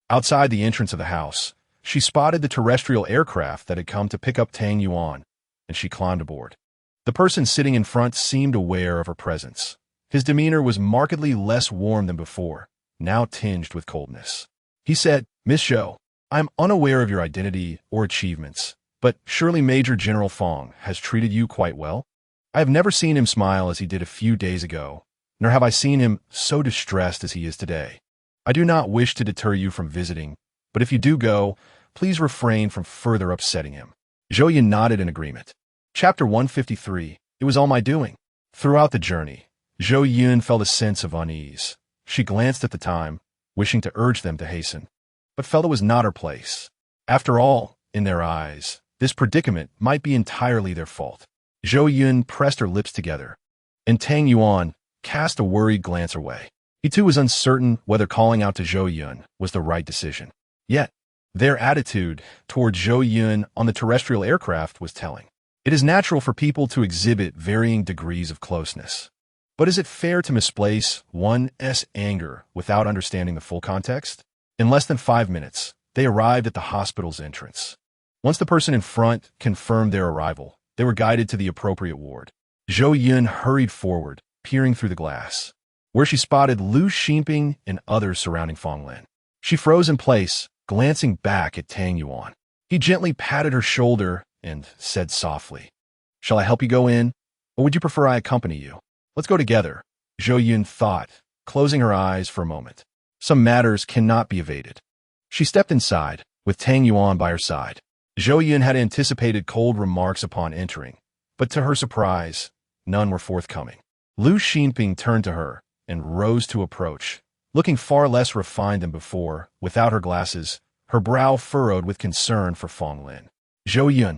Outside the entrance of the house, she spotted the terrestrial aircraft that had come to pick up Tang Yuan, and she climbed aboard. The person sitting in front seemed aware of her presence. His demeanor was markedly less warm than before, now tinged with coldness. He said, "Miss Zhou, I am unaware of your identity or achievements, but surely Major General Fong has treated you quite well? I have never seen him smile as he did a few days ago, nor have I seen him so distressed as he is today. I do not wish to deter you from visiting, but if you do go, please refrain from further upsetting him." Zhou Yun nodded in agreement. Chapter 153. It was all my doing. Throughout the journey, Zhou Yun felt a sense of unease. She glanced at the time, wishing to urge them to hasten, but felt it was not her place. After all, in their eyes, this predicament might be entirely their fault. Zhou Yun pressed her lips together, and Tang Yuan cast a worried glance her way. He too was uncertain whether calling out to Zhou Yun was the right decision. Yet, their attitude toward Zhou Yun on the terrestrial aircraft was telling. It is natural for people to exhibit varying degrees of closeness. But is it fair to misplace one's anger without understanding the full context? In less than 5 minutes, they arrived at the hospital's entrance. Once the person in front confirmed their arrival, they were guided to the appropriate ward. Zhou Yun hurried forward, peering through the glass, where she spotted Lu Xinping and others surrounding Fong Lin. She froze in place, glancing back at Tang Yuan. He gently patted her shoulder and said softly, "Shall I help you go in, or would you prefer I accompany you?" "Let's go together," Zhou Yun thought, closing her eyes for a moment. Some matters cannot be evaded. She stepped inside, with Tang Yuan by her side. Zhou Yun had anticipated cold remarks upon entering, but to her surprise, none were forthcoming. Lu Xinping turned to her and rose to approach, looking far less refined than before, without her glasses, her brow furrowed with concern for Fong Lin. "Zhou Yun,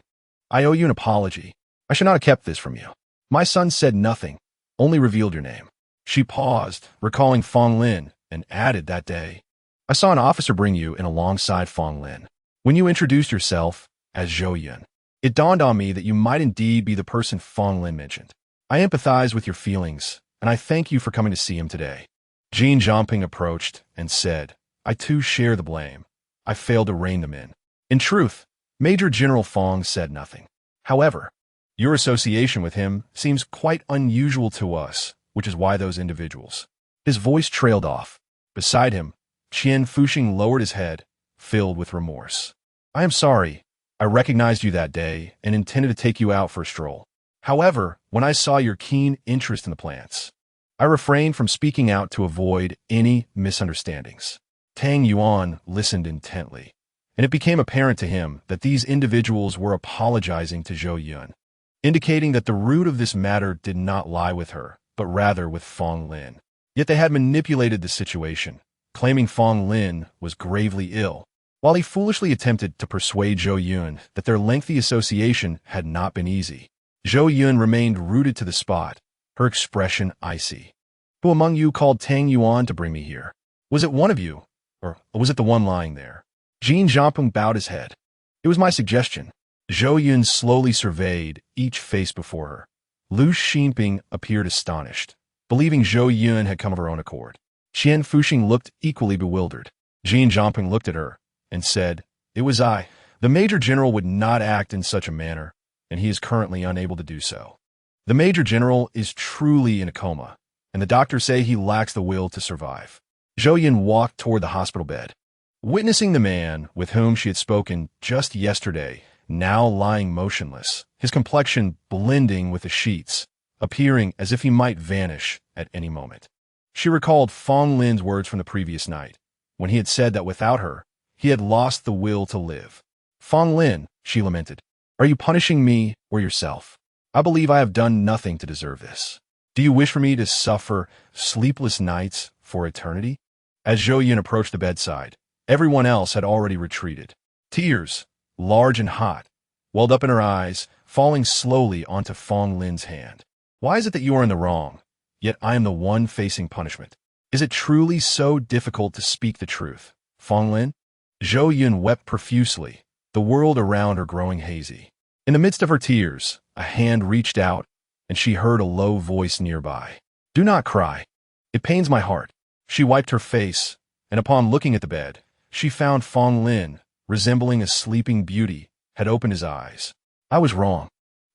I owe you an apology. I should not have kept this from you. My son said nothing, only revealed your name." She paused, recalling Fong Lin, and added that day, "I saw an officer bring you in alongside Fong Lin. When you introduced yourself as Zhou Yun, it dawned on me that you might indeed be the person Fong Lin mentioned. I empathize with your feelings, and I thank you for coming to see him today." Jean Jiangping approached and said, "I too share the blame. I failed to rein them in. In truth, Major General Fong said nothing. However, your association with him seems quite unusual to us, which is why those individuals. His voice trailed off. Beside him, Qian Fuxing lowered his head, filled with remorse. I am sorry. I recognized you that day and intended to take you out for a stroll. However, when I saw your keen interest in the plants, I refrained from speaking out to avoid any misunderstandings. Tang Yuan listened intently, and it became apparent to him that these individuals were apologizing to Zhou Yun, indicating that the root of this matter did not lie with her, but rather with Fong Lin. Yet they had manipulated the situation, claiming Fong Lin was gravely ill, while he foolishly attempted to persuade Zhou Yun that their lengthy association had not been easy. Zhou Yun remained rooted to the spot, her expression icy. Who among you called Tang Yuan to bring me here? Was it one of you, or was it the one lying there? Jin Zhampeng bowed his head. It was my suggestion. Zhou Yun slowly surveyed each face before her. Lu Xinping appeared astonished, believing Zhou Yun had come of her own accord. Qian Fuxing looked equally bewildered. Jin Zhampeng looked at her and said, It was I. The Major General would not act in such a manner, and he is currently unable to do so. The Major General is truly in a coma, and the doctors say he lacks the will to survive. Zhou Yun walked toward the hospital bed. Witnessing the man with whom she had spoken just yesterday, now lying motionless, his complexion blending with the sheets, appearing as if he might vanish at any moment. She recalled Fong Lin's words from the previous night, when he had said that without her, he had lost the will to live. Fong Lin, she lamented, are you punishing me or yourself? I believe I have done nothing to deserve this. Do you wish for me to suffer sleepless nights for eternity? As Zhou Yun approached the bedside, everyone else had already retreated. Tears, large and hot, welled up in her eyes, falling slowly onto Fong Lin's hand. Why is it that you are in the wrong, yet I am the one facing punishment? Is it truly so difficult to speak the truth, Fong Lin? Zhou Yun wept profusely, the world around her growing hazy. In the midst of her tears, a hand reached out, and she heard a low voice nearby. Do not cry. It pains my heart. She wiped her face, and upon looking at the bed, she found Fong Lin, resembling a sleeping beauty, had opened his eyes. I was wrong.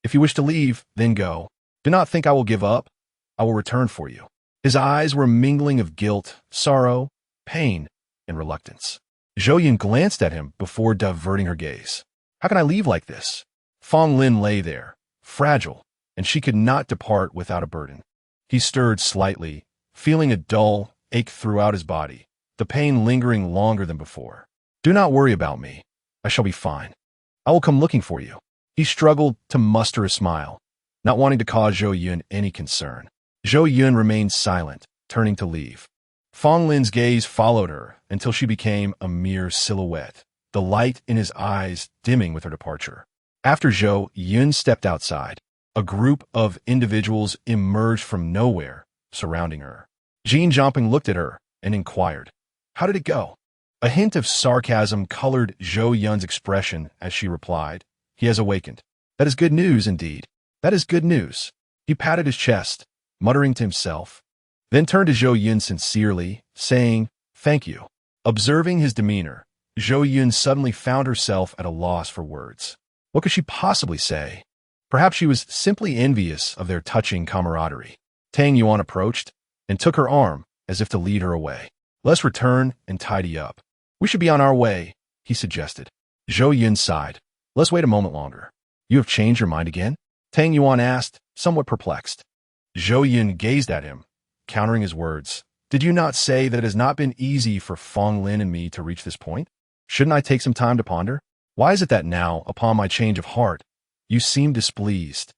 If you wish to leave, then go. Do not think I will give up. I will return for you. His eyes were a mingling of guilt, sorrow, pain, and reluctance. Zhou Yun glanced at him before diverting her gaze. How can I leave like this? Fong Lin lay there, fragile, and she could not depart without a burden. He stirred slightly, feeling a dull ache throughout his body, the pain lingering longer than before. Do not worry about me. I shall be fine. I will come looking for you. He struggled to muster a smile, not wanting to cause Zhou Yun any concern. Zhou Yun remained silent, turning to leave. Fong Lin's gaze followed her until she became a mere silhouette, the light in his eyes dimming with her departure. After Zhou Yun stepped outside, a group of individuals emerged from nowhere, surrounding her. Jin Zhampeng looked at her and inquired, How did it go? A hint of sarcasm colored Zhou Yun's expression as she replied, He has awakened. That is good news indeed. That is good news. He patted his chest, muttering to himself, then turned to Zhou Yun sincerely, saying, Thank you. Observing his demeanor, Zhou Yun suddenly found herself at a loss for words. What could she possibly say? Perhaps she was simply envious of their touching camaraderie. Tang Yuan approached and took her arm as if to lead her away. Let's return and tidy up. We should be on our way, he suggested. Zhou Yun sighed. Let's wait a moment longer. You have changed your mind again? Tang Yuan asked, somewhat perplexed. Zhou Yun gazed at him, countering his words. Did you not say that it has not been easy for Fong Lin and me to reach this point? Shouldn't I take some time to ponder? Why is it that now, upon my change of heart, you seem displeased?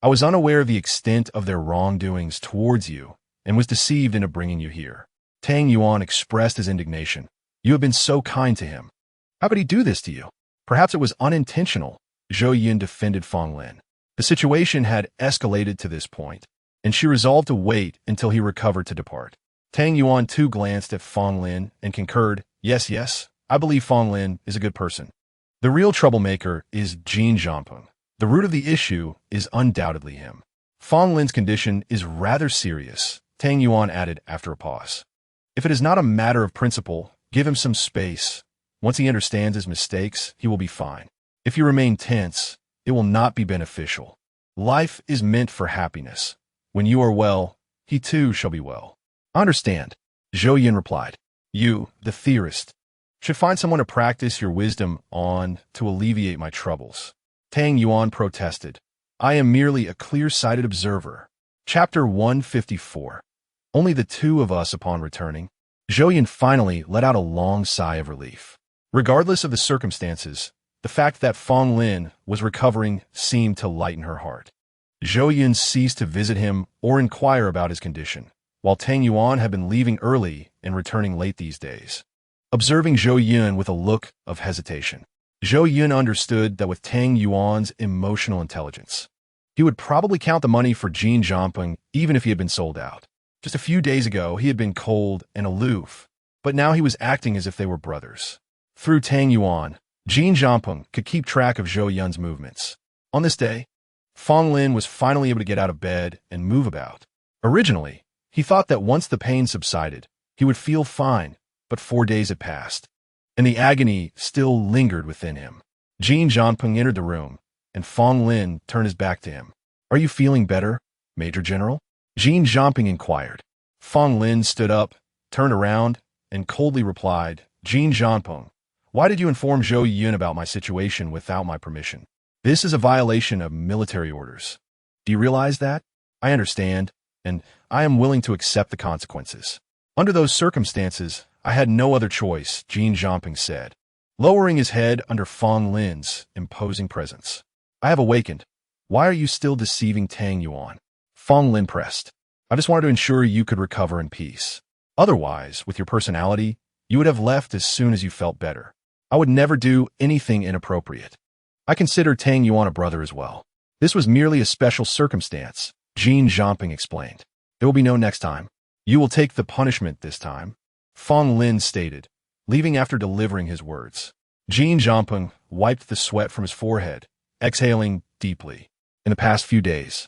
I was unaware of the extent of their wrongdoings towards you and was deceived into bringing you here. Tang Yuan expressed his indignation. You have been so kind to him. How could he do this to you? Perhaps it was unintentional, Zhou Yun defended Fong Lin. The situation had escalated to this point, and she resolved to wait until he recovered to depart. Tang Yuan too glanced at Fong Lin and concurred, Yes, I believe Fong Lin is a good person. The real troublemaker is Jin Zhampeng. The root of the issue is undoubtedly him. Fong Lin's condition is rather serious, Tang Yuan added after a pause. If it is not a matter of principle, give him some space. Once he understands his mistakes, he will be fine. If you remain tense, it will not be beneficial. Life is meant for happiness. When you are well, he too shall be well. I understand, Zhou Yun replied. You, the theorist, should find someone to practice your wisdom on to alleviate my troubles. Tang Yuan protested. I am merely a clear-sighted observer. Chapter 154. Only the two of us upon returning. Zhou Yun finally let out a long sigh of relief. Regardless of the circumstances, the fact that Fong Lin was recovering seemed to lighten her heart. Zhou Yun ceased to visit him or inquire about his condition, while Tang Yuan had been leaving early and returning late these days. Observing Zhou Yun with a look of hesitation, Zhou Yun understood that with Tang Yuan's emotional intelligence, he would probably count the money for Jin Jiangpeng even if he had been sold out. Just a few days ago, he had been cold and aloof, but now he was acting as if they were brothers. Through Tang Yuan, Jin Jiangpeng could keep track of Zhou Yun's movements. On this day, Fong Lin was finally able to get out of bed and move about. Originally, he thought that once the pain subsided, he would feel fine, but 4 days had passed, and the agony still lingered within him. Jin Jiangpeng entered the room, and Fong Lin turned his back to him. Are you feeling better, Major General? Jin Jiangpeng inquired. Fong Lin stood up, turned around, and coldly replied, Jin Jiangpeng, why did you inform Zhou Yun about my situation without my permission? This is a violation of military orders. Do you realize that? I understand, and I am willing to accept the consequences. Under those circumstances, I had no other choice, Jin Jiangpeng said, lowering his head under Fong Lin's imposing presence. I have awakened. Why are you still deceiving Tang Yuan? Fong Lin pressed. I just wanted to ensure you could recover in peace. Otherwise, with your personality, you would have left as soon as you felt better. I would never do anything inappropriate. I consider Tang Yuan a brother as well. This was merely a special circumstance, Jin Jiangpeng explained. There will be no next time. You will take the punishment this time, Fong Lin stated, leaving after delivering his words. Jin Jiangpeng wiped the sweat from his forehead, exhaling deeply. In the past few days,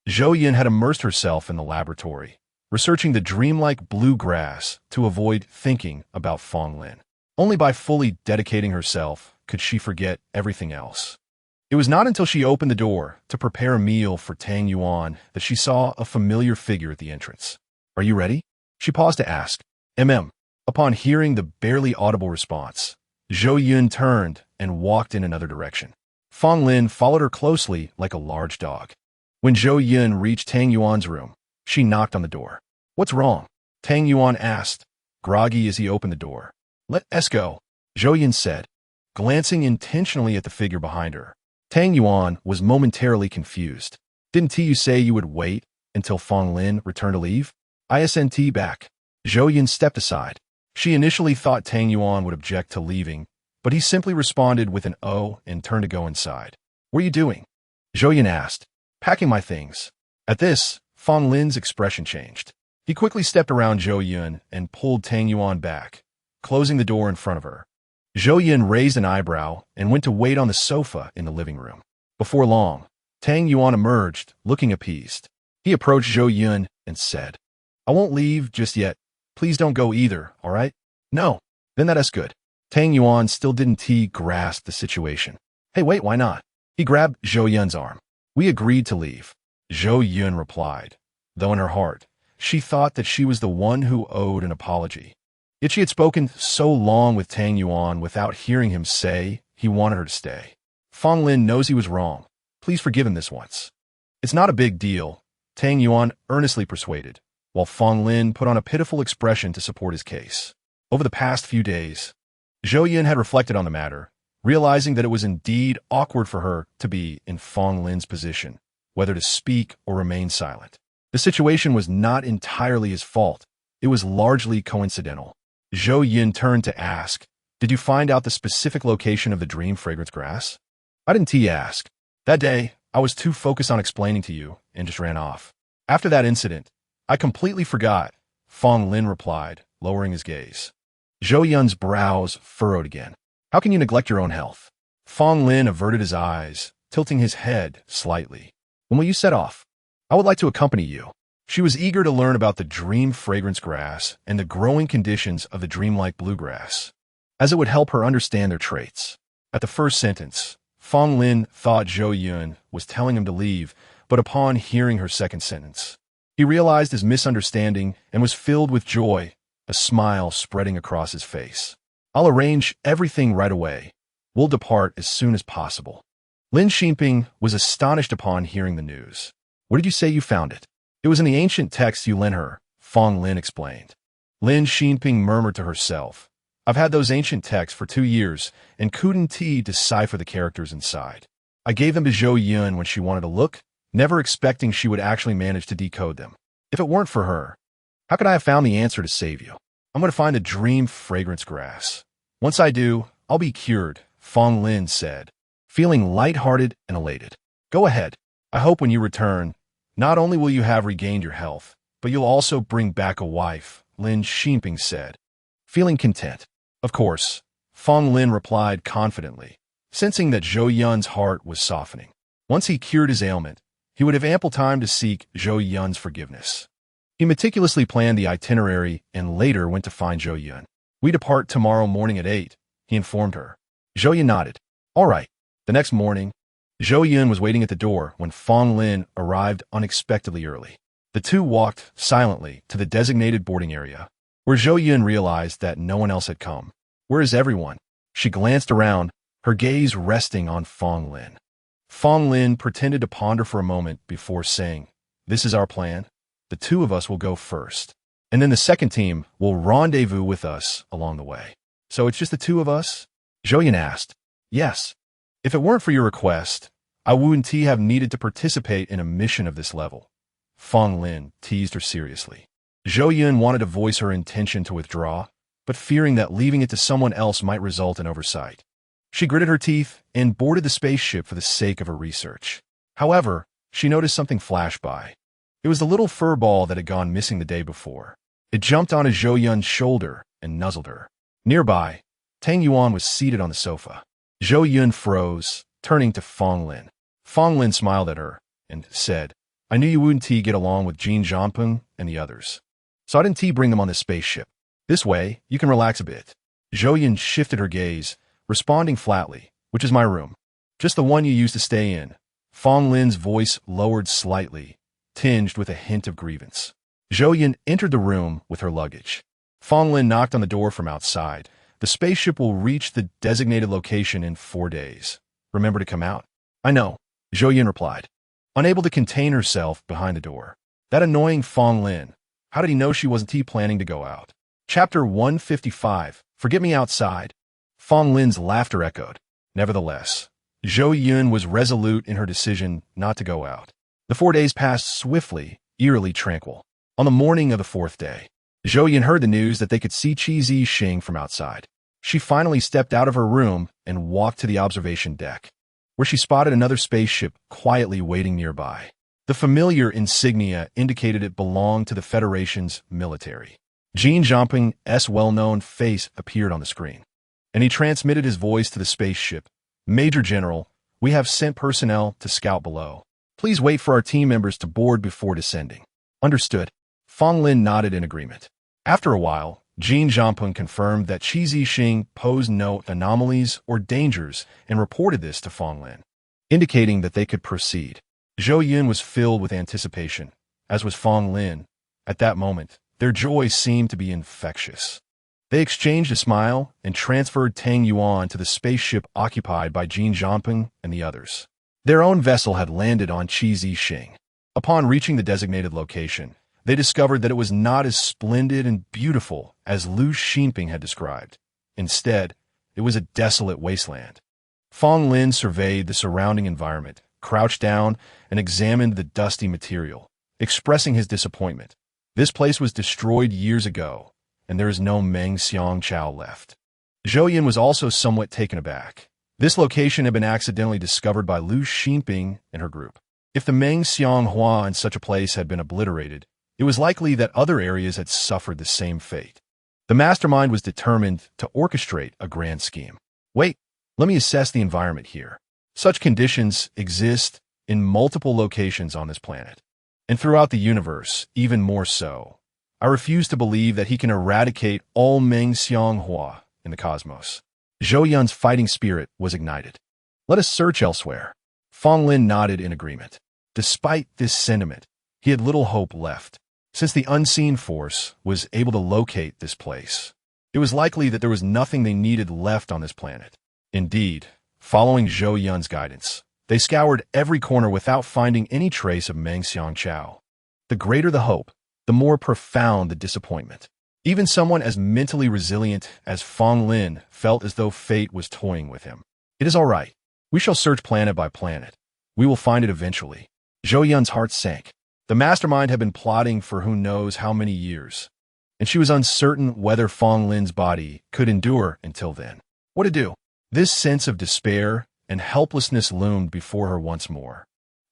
Zhou Yun had immersed herself in the laboratory, researching the dreamlike blue grass to avoid thinking about Fong Lin. Only by fully dedicating herself could she forget everything else. It was not until she opened the door to prepare a meal for Tang Yuan that she saw a familiar figure at the entrance. Are you ready? She paused to ask. Upon hearing the barely audible response, Zhou Yun turned and walked in another direction. Fong Lin followed her closely like a large dog. When Zhou Yun reached Tang Yuan's room, she knocked on the door. What's wrong? Tang Yuan asked, groggy as he opened the door. Let us go, Zhou Yun said, glancing intentionally at the figure behind her. Tang Yuan was momentarily confused. Didn't you say you would wait until Fong Lin returned to leave? ISNT back. Zhou Yun stepped aside. She initially thought Tang Yuan would object to leaving, but he simply responded with an "oh" and turned to go inside. What are you doing? Zhou Yun asked. Packing my things. At this, Fong Lin's expression changed. He quickly stepped around Zhou Yun and pulled Tang Yuan back, closing the door in front of her. Zhou Yun raised an eyebrow and went to wait on the sofa in the living room. Before long, Tang Yuan emerged, looking appeased. He approached Zhou Yun and said, I won't leave just yet. Please don't go either, all right? No. Then that's good. Tang Yuan still didn't grasp the situation. Hey, wait, why not? He grabbed Zhou Yun's arm. We agreed to leave, Zhou Yun replied, though in her heart, she thought that she was the one who owed an apology. Yet she had spoken so long with Tang Yuan without hearing him say he wanted her to stay. Fong Lin knows he was wrong. Please forgive him this once. It's not a big deal, Tang Yuan earnestly persuaded, while Fong Lin put on a pitiful expression to support his case. Over the past few days, Zhou Yun had reflected on the matter, realizing that it was indeed awkward for her to be in Fong Lin's position, whether to speak or remain silent. The situation was not entirely his fault. It was largely coincidental. Zhou Yun turned to ask, did you find out the specific location of the dream fragrance grass? I didn't ask. That day, I was too focused on explaining to you and just ran off. After that incident, I completely forgot, Fong Lin replied, lowering his gaze. Zhou Yun's brows furrowed again. How can you neglect your own health? Fong Lin averted his eyes, tilting his head slightly. When will you set off? I would like to accompany you. She was eager to learn about the dream fragrance grass and the growing conditions of the dreamlike bluegrass, as it would help her understand their traits. At the first sentence, Fong Lin thought Zhou Yun was telling him to leave, but upon hearing her second sentence, he realized his misunderstanding and was filled with joy, a smile spreading across his face. I'll arrange everything right away. We'll depart as soon as possible. Lin Xinping was astonished upon hearing the news. What did you say you found it? It was in the ancient text you lent her, Fong Lin explained. Lin Xinping murmured to herself, I've had those ancient texts for 2 years and couldn't decipher the characters inside. I gave them to Zhou Yun when she wanted to look, never expecting she would actually manage to decode them. If it weren't for her, how could I have found the answer to save you? I'm going to find the dream fragrance grass. Once I do, I'll be cured, Fong Lin said, feeling lighthearted and elated. Go ahead. I hope when you return, not only will you have regained your health, but you'll also bring back a wife, Lin Xinping said, feeling content. Of course, Fong Lin replied confidently, sensing that Zhou Yun's heart was softening. Once he cured his ailment, he would have ample time to seek Zhou Yun's forgiveness. He meticulously planned the itinerary and later went to find Zhou Yun. We depart tomorrow morning at 8, he informed her. Zhou Yun nodded. All right. The next morning, Zhou Yun was waiting at the door when Fong Lin arrived unexpectedly early. The two walked silently to the designated boarding area, where Zhou Yun realized that no one else had come. Where is everyone? She glanced around, her gaze resting on Fong Lin. Fong Lin pretended to ponder for a moment before saying, This is our plan. The two of us will go first, and then the second team will rendezvous with us along the way. So it's just the two of us? Zhou Yun asked. Yes. If it weren't for your request, I wouldn't have needed to participate in a mission of this level. Fong Lin teased her seriously. Zhou Yun wanted to voice her intention to withdraw, but fearing that leaving it to someone else might result in oversight. She gritted her teeth and boarded the spaceship for the sake of her research. However, she noticed something flash by. It was the little fur ball that had gone missing the day before. It jumped onto Zhou Yun's shoulder and nuzzled her. Nearby, Tang Yuan was seated on the sofa. Zhou Yun froze, turning to Fong Lin. Fong Lin smiled at her and said, I knew you wouldn't get along with Jin Zhangpeng and the others, so I didn't bring them on this spaceship. This way, you can relax a bit. Zhou Yun shifted her gaze, responding flatly, which is my room. Just the one you used to stay in. Fong Lin's voice lowered slightly, tinged with a hint of grievance. Zhou Yun entered the room with her luggage. Fong Lin knocked on the door from outside. The spaceship will reach the designated location in 4 days. Remember to come out. I know, Zhou Yun replied, unable to contain herself behind the door. That annoying Fong Lin. How did he know she wasn't planning to go out? Chapter 155, Forget Me Outside. Fong Lin's laughter echoed. Nevertheless, Zhou Yun was resolute in her decision not to go out. The 4 days passed swiftly, eerily tranquil. On the morning of the 4th day, Zhou Yun heard the news that they could see Qi Zixing from outside. She finally stepped out of her room and walked to the observation deck, where she spotted another spaceship quietly waiting nearby. The familiar insignia indicated it belonged to the Federation's military. Jin Zhangpeng's well-known face appeared on the screen, and he transmitted his voice to the spaceship. Major General, we have sent personnel to scout below. Please wait for our team members to board before descending. Understood. Fong Lin nodded in agreement. After a while, Jin Zhangpeng confirmed that Qi Zixing posed no anomalies or dangers and reported this to Fong Lin, indicating that they could proceed. Zhou Yun was filled with anticipation, as was Fong Lin. At that moment, their joy seemed to be infectious. They exchanged a smile and transferred Tang Yuan to the spaceship occupied by Jin Zhangpeng and the others. Their own vessel had landed on Qi Zixing. Upon reaching the designated location, they discovered that it was not as splendid and beautiful as Lu Xinping had described. Instead, it was a desolate wasteland. Fong Lin surveyed the surrounding environment, crouched down, and examined the dusty material, expressing his disappointment. This place was destroyed years ago, and there is no Meng Xiang Chao left. Zhou Yun was also somewhat taken aback. This location had been accidentally discovered by Lu Xinping and her group. If the Meng Xiang Hua in such a place had been obliterated, it was likely that other areas had suffered the same fate. The mastermind was determined to orchestrate a grand scheme. Wait, let me assess the environment here. Such conditions exist in multiple locations on this planet, and throughout the universe, even more so. I refuse to believe that he can eradicate all Meng Xiang Hua in the cosmos. Zhou Yun's fighting spirit was ignited. Let us search elsewhere. Fong Lin nodded in agreement. Despite this sentiment, he had little hope left. Since the unseen force was able to locate this place, it was likely that there was nothing they needed left on this planet. Indeed, following Zhou Yun's guidance, they scoured every corner without finding any trace of Meng Xiangqiao. The greater the hope, the more profound the disappointment. Even someone as mentally resilient as Fong Lin felt as though fate was toying with him. It is all right. We shall search planet by planet. We will find it eventually. Zhou Yun's heart sank. The mastermind had been plotting for who knows how many years, and she was uncertain whether Fong Lin's body could endure until then. What to do? This sense of despair and helplessness loomed before her once more.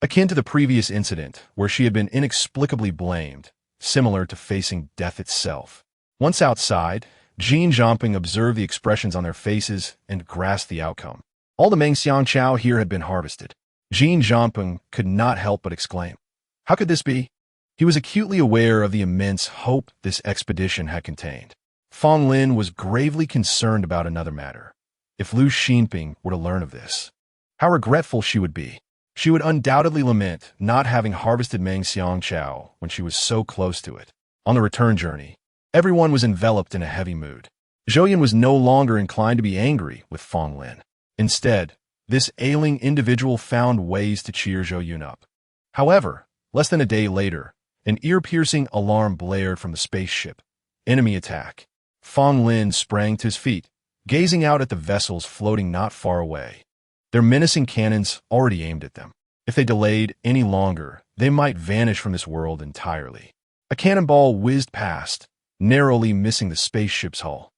Akin to the previous incident where she had been inexplicably blamed, similar to facing death itself. Once outside, Jin Zhongping observed the expressions on their faces and grasped the outcome. All the Meng Xiangqiao here had been harvested. Jin Zhongping could not help but exclaim, "How could this be?" He was acutely aware of the immense hope this expedition had contained. Fong Lin was gravely concerned about another matter. If Lu Xinping were to learn of this, how regretful she would be. She would undoubtedly lament not having harvested Meng Xiangqiao when she was so close to it. On the return journey, everyone was enveloped in a heavy mood. Zhou Yun was no longer inclined to be angry with Fong Lin. Instead, this ailing individual found ways to cheer Zhou Yun up. However, less than a day later, an ear-piercing alarm blared from the spaceship. Enemy attack. Fong Lin sprang to his feet, gazing out at the vessels floating not far away. Their menacing cannons already aimed at them. If they delayed any longer, they might vanish from this world entirely. A cannonball whizzed past, narrowly missing the spaceship's hull.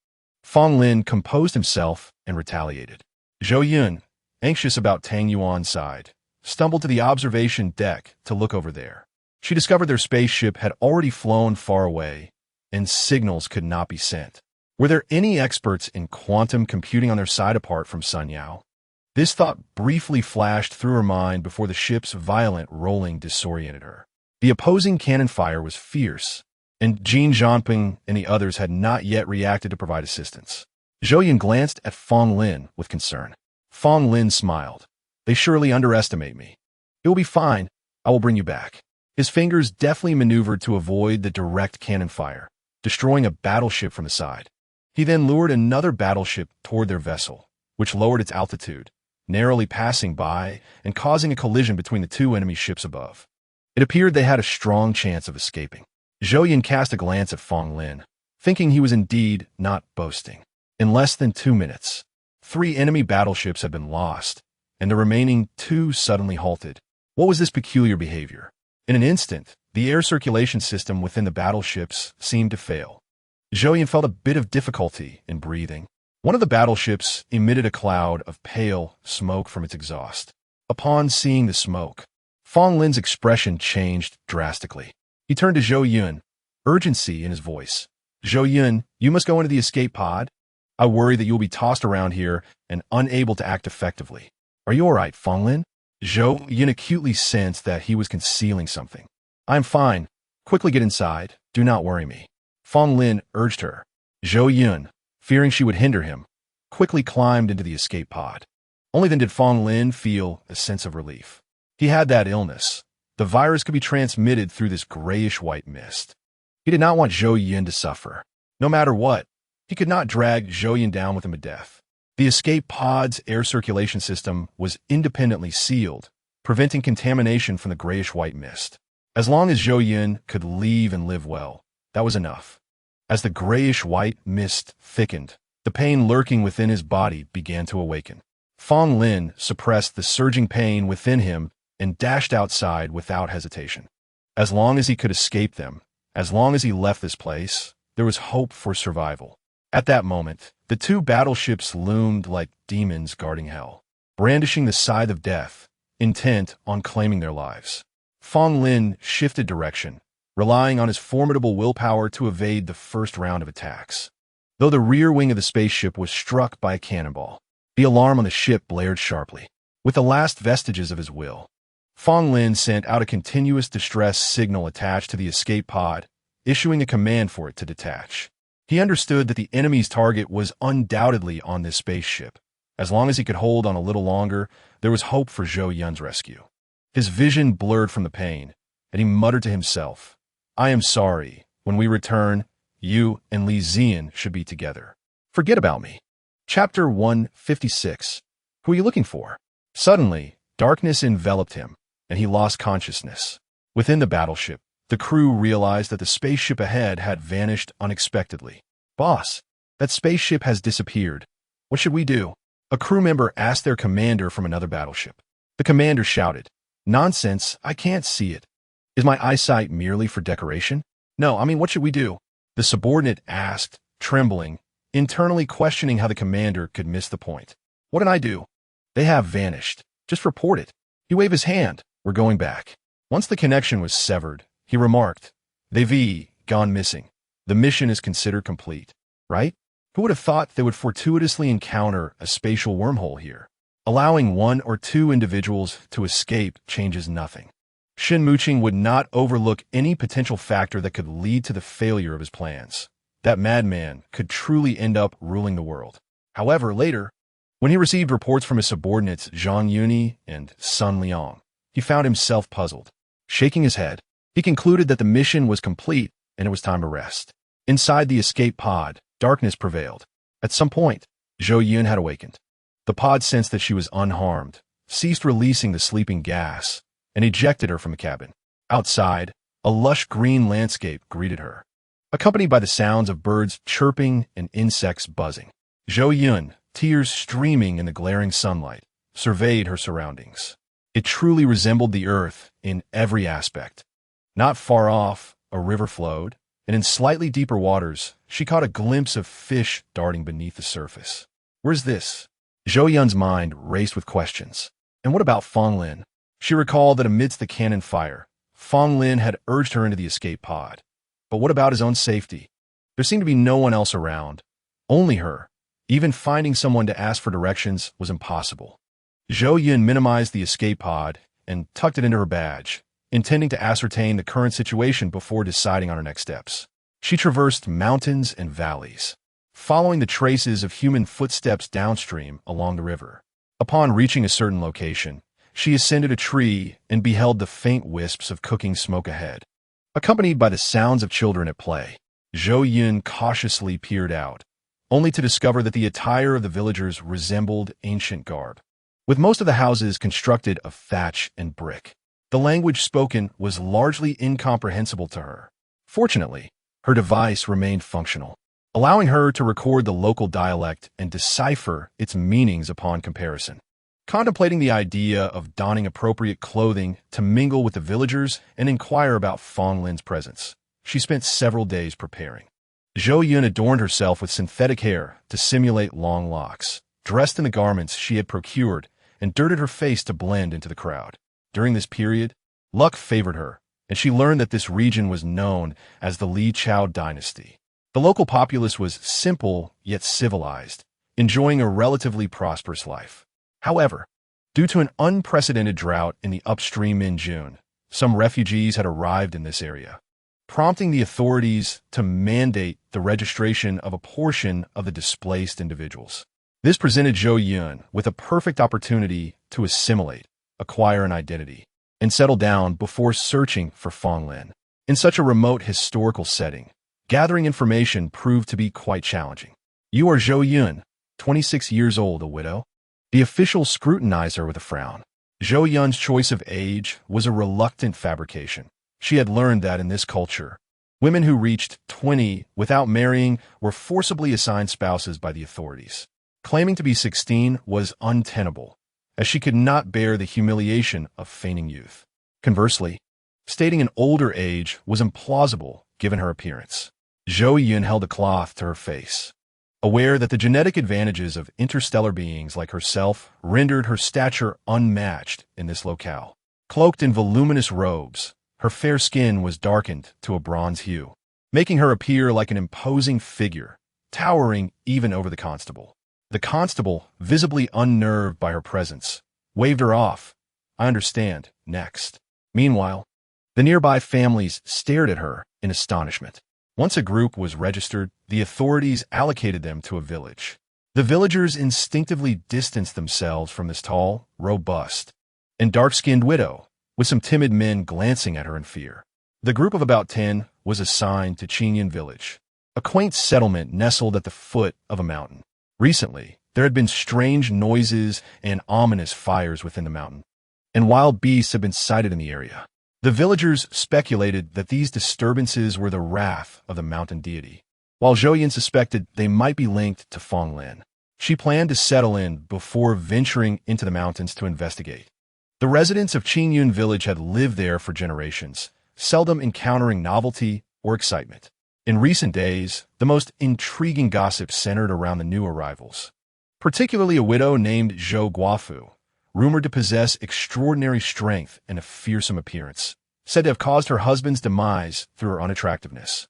Fong Lin composed himself and retaliated. Zhou Yun, anxious about Tang Yuan's side, stumbled to the observation deck to look over there. She discovered their spaceship had already flown far away, and signals could not be sent. Were there any experts in quantum computing on their side apart from Sun Yao? This thought briefly flashed through her mind before the ship's violent rolling disoriented her. The opposing cannon fire was fierce, and Jin Zhongping and the others had not yet reacted to provide assistance. Zhou Yun glanced at Fong Lin with concern. Fong Lin smiled. "They surely underestimate me. It will be fine. I will bring you back." His fingers deftly maneuvered to avoid the direct cannon fire, destroying a battleship from the side. He then lured another battleship toward their vessel, which lowered its altitude, narrowly passing by and causing a collision between the two enemy ships above. It appeared they had a strong chance of escaping. Zhou Yun cast a glance at Fong Lin, thinking he was indeed not boasting. In less than 2 minutes, 3 enemy battleships had been lost, and the remaining 2 suddenly halted. What was this peculiar behavior? In an instant, the air circulation system within the battleships seemed to fail. Zhou Yun felt a bit of difficulty in breathing. One of the battleships emitted a cloud of pale smoke from its exhaust. Upon seeing the smoke, Fong Lin's expression changed drastically. He turned to Zhou Yun, urgency in his voice. "Zhou Yun, you must go into the escape pod. I worry that you will be tossed around here and unable to act effectively." "Are you all right, Fong Lin?" Zhou Yun acutely sensed that he was concealing something. "I am fine. Quickly get inside. Do not worry me." Fong Lin urged her. Zhou Yun, fearing she would hinder him, quickly climbed into the escape pod. Only then did Fong Lin feel a sense of relief. He had that illness. The virus could be transmitted through this grayish-white mist. He did not want Zhou Yun to suffer. No matter what, he could not drag Zhou Yun down with him to death. The escape pod's air circulation system was independently sealed, preventing contamination from the grayish-white mist. As long as Zhou Yun could leave and live well, that was enough. As the grayish-white mist thickened, the pain lurking within his body began to awaken. Fong Lin suppressed the surging pain within him and dashed outside without hesitation. As long as he could escape them, as long as he left this place, there was hope for survival. At that moment, the 2 battleships loomed like demons guarding hell, brandishing the scythe of death, intent on claiming their lives. Fong Lin shifted direction, relying on his formidable willpower to evade the first round of attacks. Though the rear wing of the spaceship was struck by a cannonball, the alarm on the ship blared sharply. With the last vestiges of his will, Fong Lin sent out a continuous distress signal attached to the escape pod, issuing a command for it to detach. He understood that the enemy's target was undoubtedly on this spaceship, As long as he could hold on a little longer, there was hope for Zhou Yun's rescue. His vision blurred from the pain, and he muttered to himself, "I am sorry. When we return, you and Li Zian should be together. Forget about me." Chapter 156. Who are you looking for? Suddenly, darkness enveloped him, and he lost consciousness. Within the battleship, the crew realized that the spaceship ahead had vanished unexpectedly. "Boss, that spaceship has disappeared. What should we do?" A crew member asked their commander from another battleship. The commander shouted, "Nonsense, I can't see it. Is my eyesight merely for decoration? No, I mean, what should we do?" The subordinate asked, trembling, internally questioning how the commander could miss the point. "What did I do?" "They have vanished. Just report it." He waved his hand. "We're going back." Once the connection was severed, he remarked, "They've gone missing. The mission is considered complete, right? Who would have thought they would fortuitously encounter a spatial wormhole here? Allowing one or two individuals to escape changes nothing." Shin Muqing would not overlook any potential factor that could lead to the failure of his plans. That madman could truly end up ruling the world. However, later, when he received reports from his subordinates Zhang Yuni and Sun Liang, he found himself puzzled. Shaking his head, he concluded that the mission was complete and it was time to rest. Inside the escape pod, darkness prevailed. At some point, Zhou Yun had awakened. The pod sensed that she was unharmed, ceased releasing the sleeping gas, and ejected her from the cabin. Outside, a lush green landscape greeted her, accompanied by the sounds of birds chirping and insects buzzing. Zhou Yun, tears streaming in the glaring sunlight, surveyed her surroundings. It truly resembled the earth in every aspect. Not far off, a river flowed, and in slightly deeper waters, she caught a glimpse of fish darting beneath the surface. Where's this? Zhou Yun's mind raced with questions. And what about Fong Lin? She recalled that amidst the cannon fire, Fong Lin had urged her into the escape pod. But what about his own safety? There seemed to be no one else around. Only her. Even finding someone to ask for directions was impossible. Zhou Yun minimized the escape pod and tucked it into her badge, intending to ascertain the current situation before deciding on her next steps. She traversed mountains and valleys, following the traces of human footsteps downstream along the river. Upon reaching a certain location, she ascended a tree and beheld the faint wisps of cooking smoke ahead. Accompanied by the sounds of children at play, Zhou Yun cautiously peered out, only to discover that the attire of the villagers resembled ancient garb. With most of the houses constructed of thatch and brick, the language spoken was largely incomprehensible to her. Fortunately, her device remained functional, allowing her to record the local dialect and decipher its meanings upon comparison. Contemplating the idea of donning appropriate clothing to mingle with the villagers and inquire about Fong Lin's presence, she spent several days preparing. Zhou Yun adorned herself with synthetic hair to simulate long locks, dressed in the garments she had procured, and dirted her face to blend into the crowd. During this period, luck favored her, and she learned that this region was known as the Li Chao dynasty. The local populace was simple yet civilized, enjoying a relatively prosperous life. However, due to an unprecedented drought in the upstream in June, some refugees had arrived in this area, prompting the authorities to mandate the registration of a portion of the displaced individuals. This presented Zhou Yun with a perfect opportunity to assimilate, acquire an identity, and settle down before searching for Fong Lin. In such a remote historical setting, gathering information proved to be quite challenging. "You are Zhou Yun, 26 years old, a widow?" The official scrutinized her with a frown. Zhou Yun's choice of age was a reluctant fabrication. She had learned that in this culture, women who reached 20 without marrying were forcibly assigned spouses by the authorities. Claiming to be 16 was untenable, as she could not bear the humiliation of feigning youth. Conversely, stating an older age was implausible given her appearance. Zhou Yun held a cloth to her face, aware that the genetic advantages of interstellar beings like herself rendered her stature unmatched in this locale. Cloaked in voluminous robes, her fair skin was darkened to a bronze hue, making her appear like an imposing figure, towering even over the constable. The constable, visibly unnerved by her presence, waved her off. "I understand. Next." Meanwhile, the nearby families stared at her in astonishment. Once a group was registered, the authorities allocated them to a village. The villagers instinctively distanced themselves from this tall, robust, and dark-skinned widow, with some timid men glancing at her in fear. The group of about 10 was assigned to Zhou Yun village, a quaint settlement nestled at the foot of a mountain. Recently, there had been strange noises and ominous fires within the mountain, and wild beasts had been sighted in the area. The villagers speculated that these disturbances were the wrath of the mountain deity, while Zhou Yun suspected they might be linked to Feng Lin. She planned to settle in before venturing into the mountains to investigate. The residents of Zhou Yun village had lived there for generations, seldom encountering novelty or excitement. In recent days, the most intriguing gossip centered around the new arrivals, particularly a widow named Zhou Guafu, rumored to possess extraordinary strength and a fearsome appearance, said to have caused her husband's demise through her unattractiveness.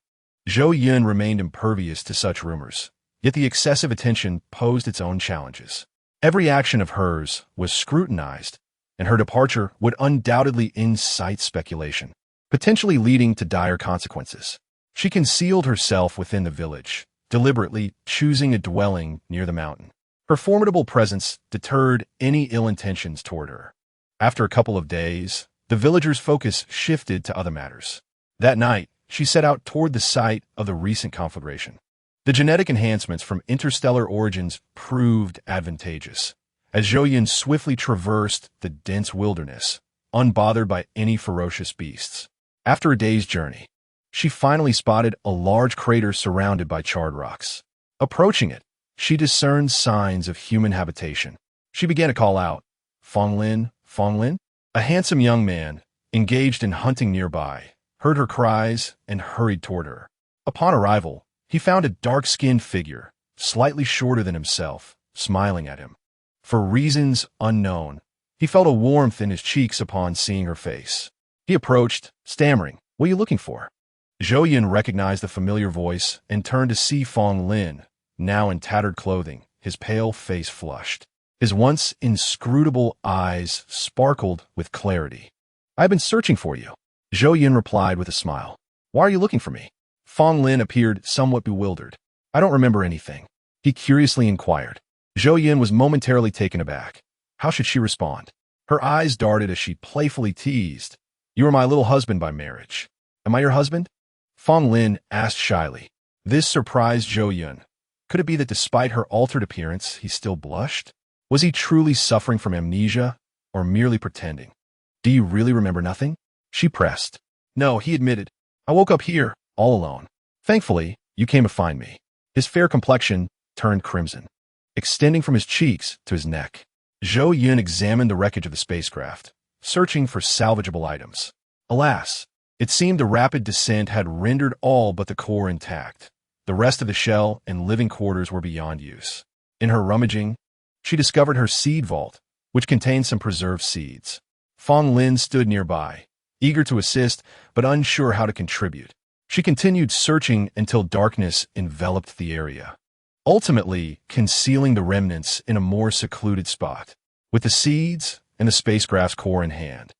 Zhou Yun remained impervious to such rumors, yet the excessive attention posed its own challenges. Every action of hers was scrutinized, and her departure would undoubtedly incite speculation, potentially leading to dire consequences. She concealed herself within the village, deliberately choosing a dwelling near the mountain. Her formidable presence deterred any ill intentions toward her. After a couple of days, the villagers' focus shifted to other matters. That night, she set out toward the site of the recent conflagration. The genetic enhancements from interstellar origins proved advantageous, as Zhou Yun swiftly traversed the dense wilderness, unbothered by any ferocious beasts. After a day's journey, she finally spotted a large crater surrounded by charred rocks. Approaching it, she discerned signs of human habitation. She began to call out, "Feng Lin, Feng Lin?" A handsome young man, engaged in hunting nearby, heard her cries and hurried toward her. Upon arrival, he found a dark-skinned figure, slightly shorter than himself, smiling at him. For reasons unknown, he felt a warmth in his cheeks upon seeing her face. He approached, stammering, "What are you looking for?" Zhou Yun recognized the familiar voice and turned to see Feng Lin, now in tattered clothing, his pale face flushed. His once inscrutable eyes sparkled with clarity. "I've been searching for you," Zhou Yun replied with a smile. "Why are you looking for me?" Feng Lin appeared somewhat bewildered. "I don't remember anything," he curiously inquired. Zhou Yun was momentarily taken aback. How should she respond? Her eyes darted as she playfully teased, "You are my little husband by marriage. Am I your husband?" Feng Lin asked shyly. This surprised Zhou Yun. Could it be that despite her altered appearance, he still blushed? Was he truly suffering from amnesia, or merely pretending? "Do you really remember nothing?" she pressed. "No," he admitted. "I woke up here, all alone. Thankfully, you came to find me." His fair complexion turned crimson, extending from his cheeks to his neck. Zhou Yun examined the wreckage of the spacecraft, searching for salvageable items. Alas, it seemed the rapid descent had rendered all but the core intact. The rest of the shell and living quarters were beyond use. In her rummaging, she discovered her seed vault, which contained some preserved seeds. Feng Lin stood nearby, eager to assist, but unsure how to contribute. She continued searching until darkness enveloped the area, ultimately concealing the remnants in a more secluded spot. With the seeds and the spacecraft's core in hand,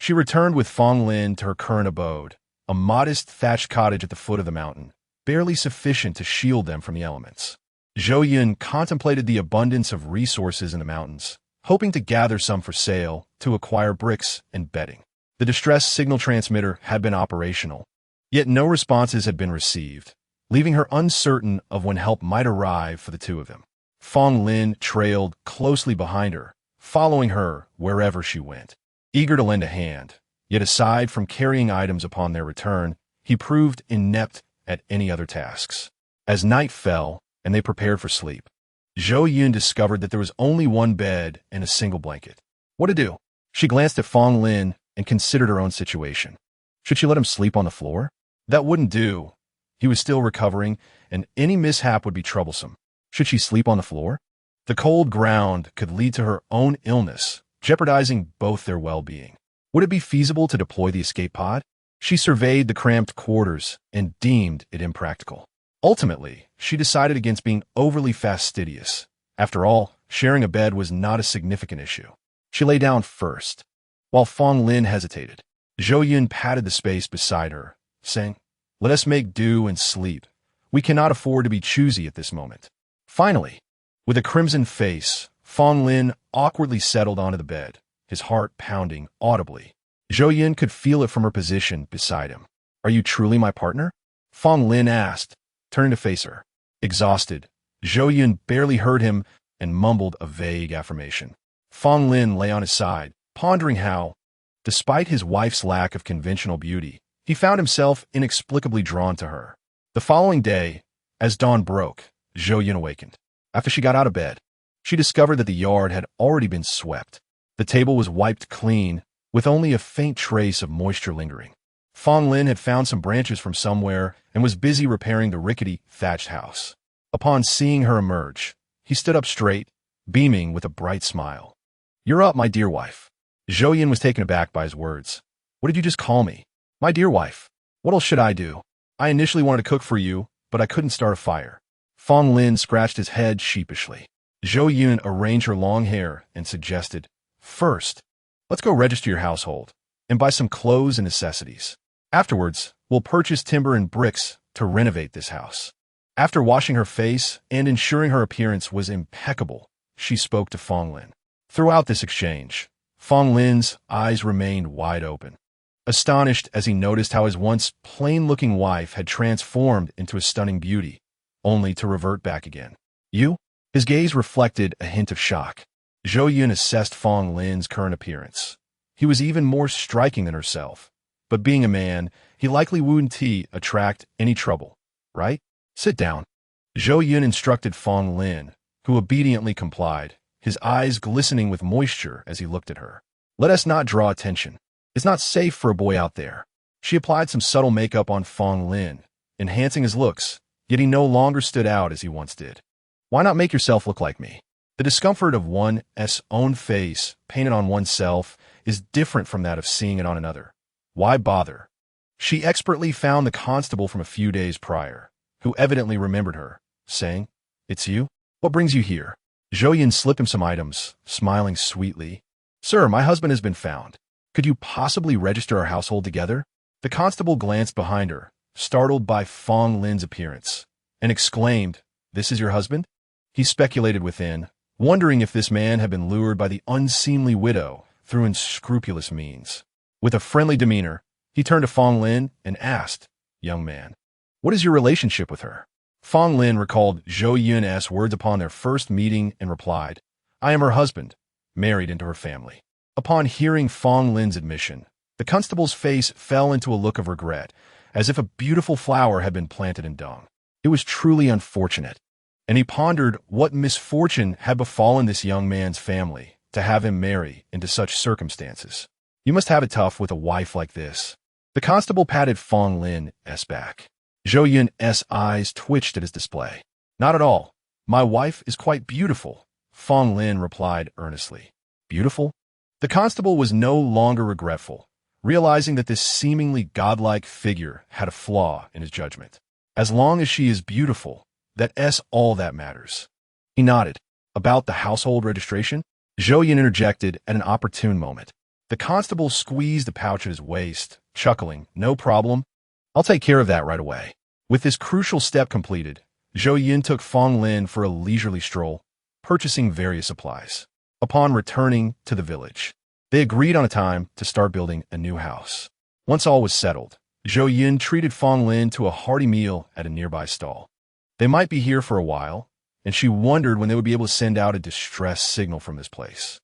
she returned with Feng Lin to her current abode, a modest thatched cottage at the foot of the mountain, barely sufficient to shield them from the elements. Zhou Yun contemplated the abundance of resources in the mountains, hoping to gather some for sale to acquire bricks and bedding. The distress signal transmitter had been operational, yet no responses had been received, leaving her uncertain of when help might arrive for the two of them. Feng Lin trailed closely behind her, following her wherever she went, eager to lend a hand. Yet aside from carrying items upon their return, he proved inept at any other tasks. As night fell and they prepared for sleep, Zhou Yun discovered that there was only one bed and a single blanket. What to do? She glanced at Feng Lin and considered her own situation. Should she let him sleep on the floor? That wouldn't do. He was still recovering, and any mishap would be troublesome. Should she sleep on the floor? The cold ground could lead to her own illness, jeopardizing both their well-being. Would it be feasible to deploy the escape pod? She surveyed the cramped quarters and deemed it impractical. Ultimately, she decided against being overly fastidious. After all, sharing a bed was not a significant issue. She lay down first. While Feng Lin hesitated, Zhou Yun patted the space beside her, saying, "Let us make do and sleep. We cannot afford to be choosy at this moment." Finally, With a crimson face, Fong Lin awkwardly settled onto the bed, his heart pounding audibly. Zhou Yun could feel it from her position beside him. "Are you truly my partner?" Fong Lin asked, turning to face her. Exhausted, Zhou Yun barely heard him and mumbled a vague affirmation. Fong Lin lay on his side, pondering how, despite his wife's lack of conventional beauty, he found himself inexplicably drawn to her. The following day, as dawn broke, Zhou Yun awakened. After she got out of bed, she discovered that the yard had already been swept. The table was wiped clean, with only a faint trace of moisture lingering. Fong Lin had found some branches from somewhere and was busy repairing the rickety, thatched house. Upon seeing her emerge, he stood up straight, beaming with a bright smile. "You're up, my dear wife." Zhou Yun was taken aback by his words. "What did you just call me?" "My dear wife. What else should I do? I initially wanted to cook for you, but I couldn't start a fire." Fong Lin scratched his head sheepishly. Zhou Yun arranged her long hair and suggested, "First, let's go register your household and buy some clothes and necessities. Afterwards, we'll purchase timber and bricks to renovate this house." After washing her face and ensuring her appearance was impeccable, she spoke to Fong Lin. Throughout this exchange, Fong Lin's eyes remained wide open, astonished as he noticed how his once plain-looking wife had transformed into a stunning beauty, only to revert back again. "You?" His gaze reflected a hint of shock. Zhou Yun assessed Fong Lin's current appearance. He was even more striking than herself, but being a man, he likely wouldn't attract any trouble, right? "Sit down." Zhou Yun instructed Fong Lin, who obediently complied, his eyes glistening with moisture as he looked at her. "Let us not draw attention. It's not safe for a boy out there." She applied some subtle makeup on Fong Lin, enhancing his looks, yet he no longer stood out as he once did. "Why not make yourself look like me?" The discomfort of one's own face painted on oneself is different from that of seeing it on another. Why bother? She expertly found the constable from a few days prior, who evidently remembered her, saying, "It's you? What brings you here?" Zhou Yun slipped him some items, smiling sweetly. "Sir, my husband has been found. Could you possibly register our household together?" The constable glanced behind her, startled by Fong Lin's appearance, and exclaimed, "This is your husband?" He speculated within, wondering if this man had been lured by the unseemly widow through unscrupulous means. With a friendly demeanor, he turned to Fong Lin and asked, "Young man, what is your relationship with her?" Fong Lin recalled Zhou Yun's words upon their first meeting and replied, "I am her husband, married into her family." Upon hearing Fong Lin's admission, the constable's face fell into a look of regret, as if a beautiful flower had been planted in dung. It was truly unfortunate, and he pondered what misfortune had befallen this young man's family to have him marry into such circumstances. "You must have it tough with a wife like this." The constable patted Fong Lin's back. Zhou Yun's eyes twitched at his display. "Not at all. My wife is quite beautiful," Fong Lin replied earnestly. "Beautiful?" The constable was no longer regretful, realizing that this seemingly godlike figure had a flaw in his judgment. "As long as she is beautiful, that's all that matters." He nodded. "About the household registration?" Zhou Yun interjected at an opportune moment. The constable squeezed the pouch at his waist, chuckling, "No problem. I'll take care of that right away." With this crucial step completed, Zhou Yun took Fong Lin for a leisurely stroll, purchasing various supplies. Upon returning to the village, they agreed on a time to start building a new house. Once all was settled, Zhou Yun treated Fong Lin to a hearty meal at a nearby stall. They might be here for a while, and she wondered when they would be able to send out a distress signal from this place.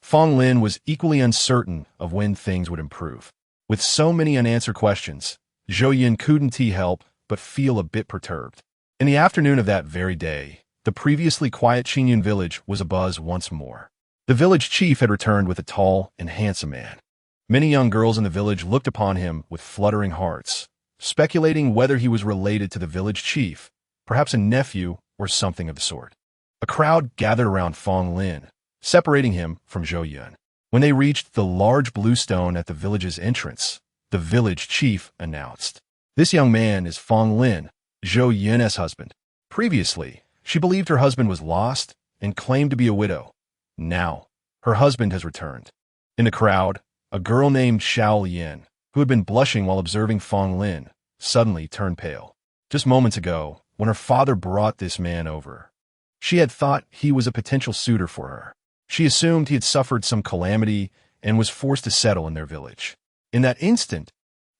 Fong Lin was equally uncertain of when things would improve. With so many unanswered questions, Zhou Yun couldn't help but feel a bit perturbed. In the afternoon of that very day, the previously quiet Qingyun village was abuzz once more. The village chief had returned with a tall and handsome man. Many young girls in the village looked upon him with fluttering hearts, speculating whether he was related to the village chief, perhaps a nephew or something of the sort. A crowd gathered around Fong Lin, separating him from Zhou Yun. When they reached the large blue stone at the village's entrance, the village chief announced, "This young man is Fong Lin, Zhou Yun's husband. Previously, she believed her husband was lost and claimed to be a widow. Now, her husband has returned." In the crowd, a girl named Xiao Yin, who had been blushing while observing Fong Lin, suddenly turned pale. Just moments ago, when her father brought this man over, She had thought he was a potential suitor for her. She assumed he had suffered some calamity and was forced to settle in their village. In that instant,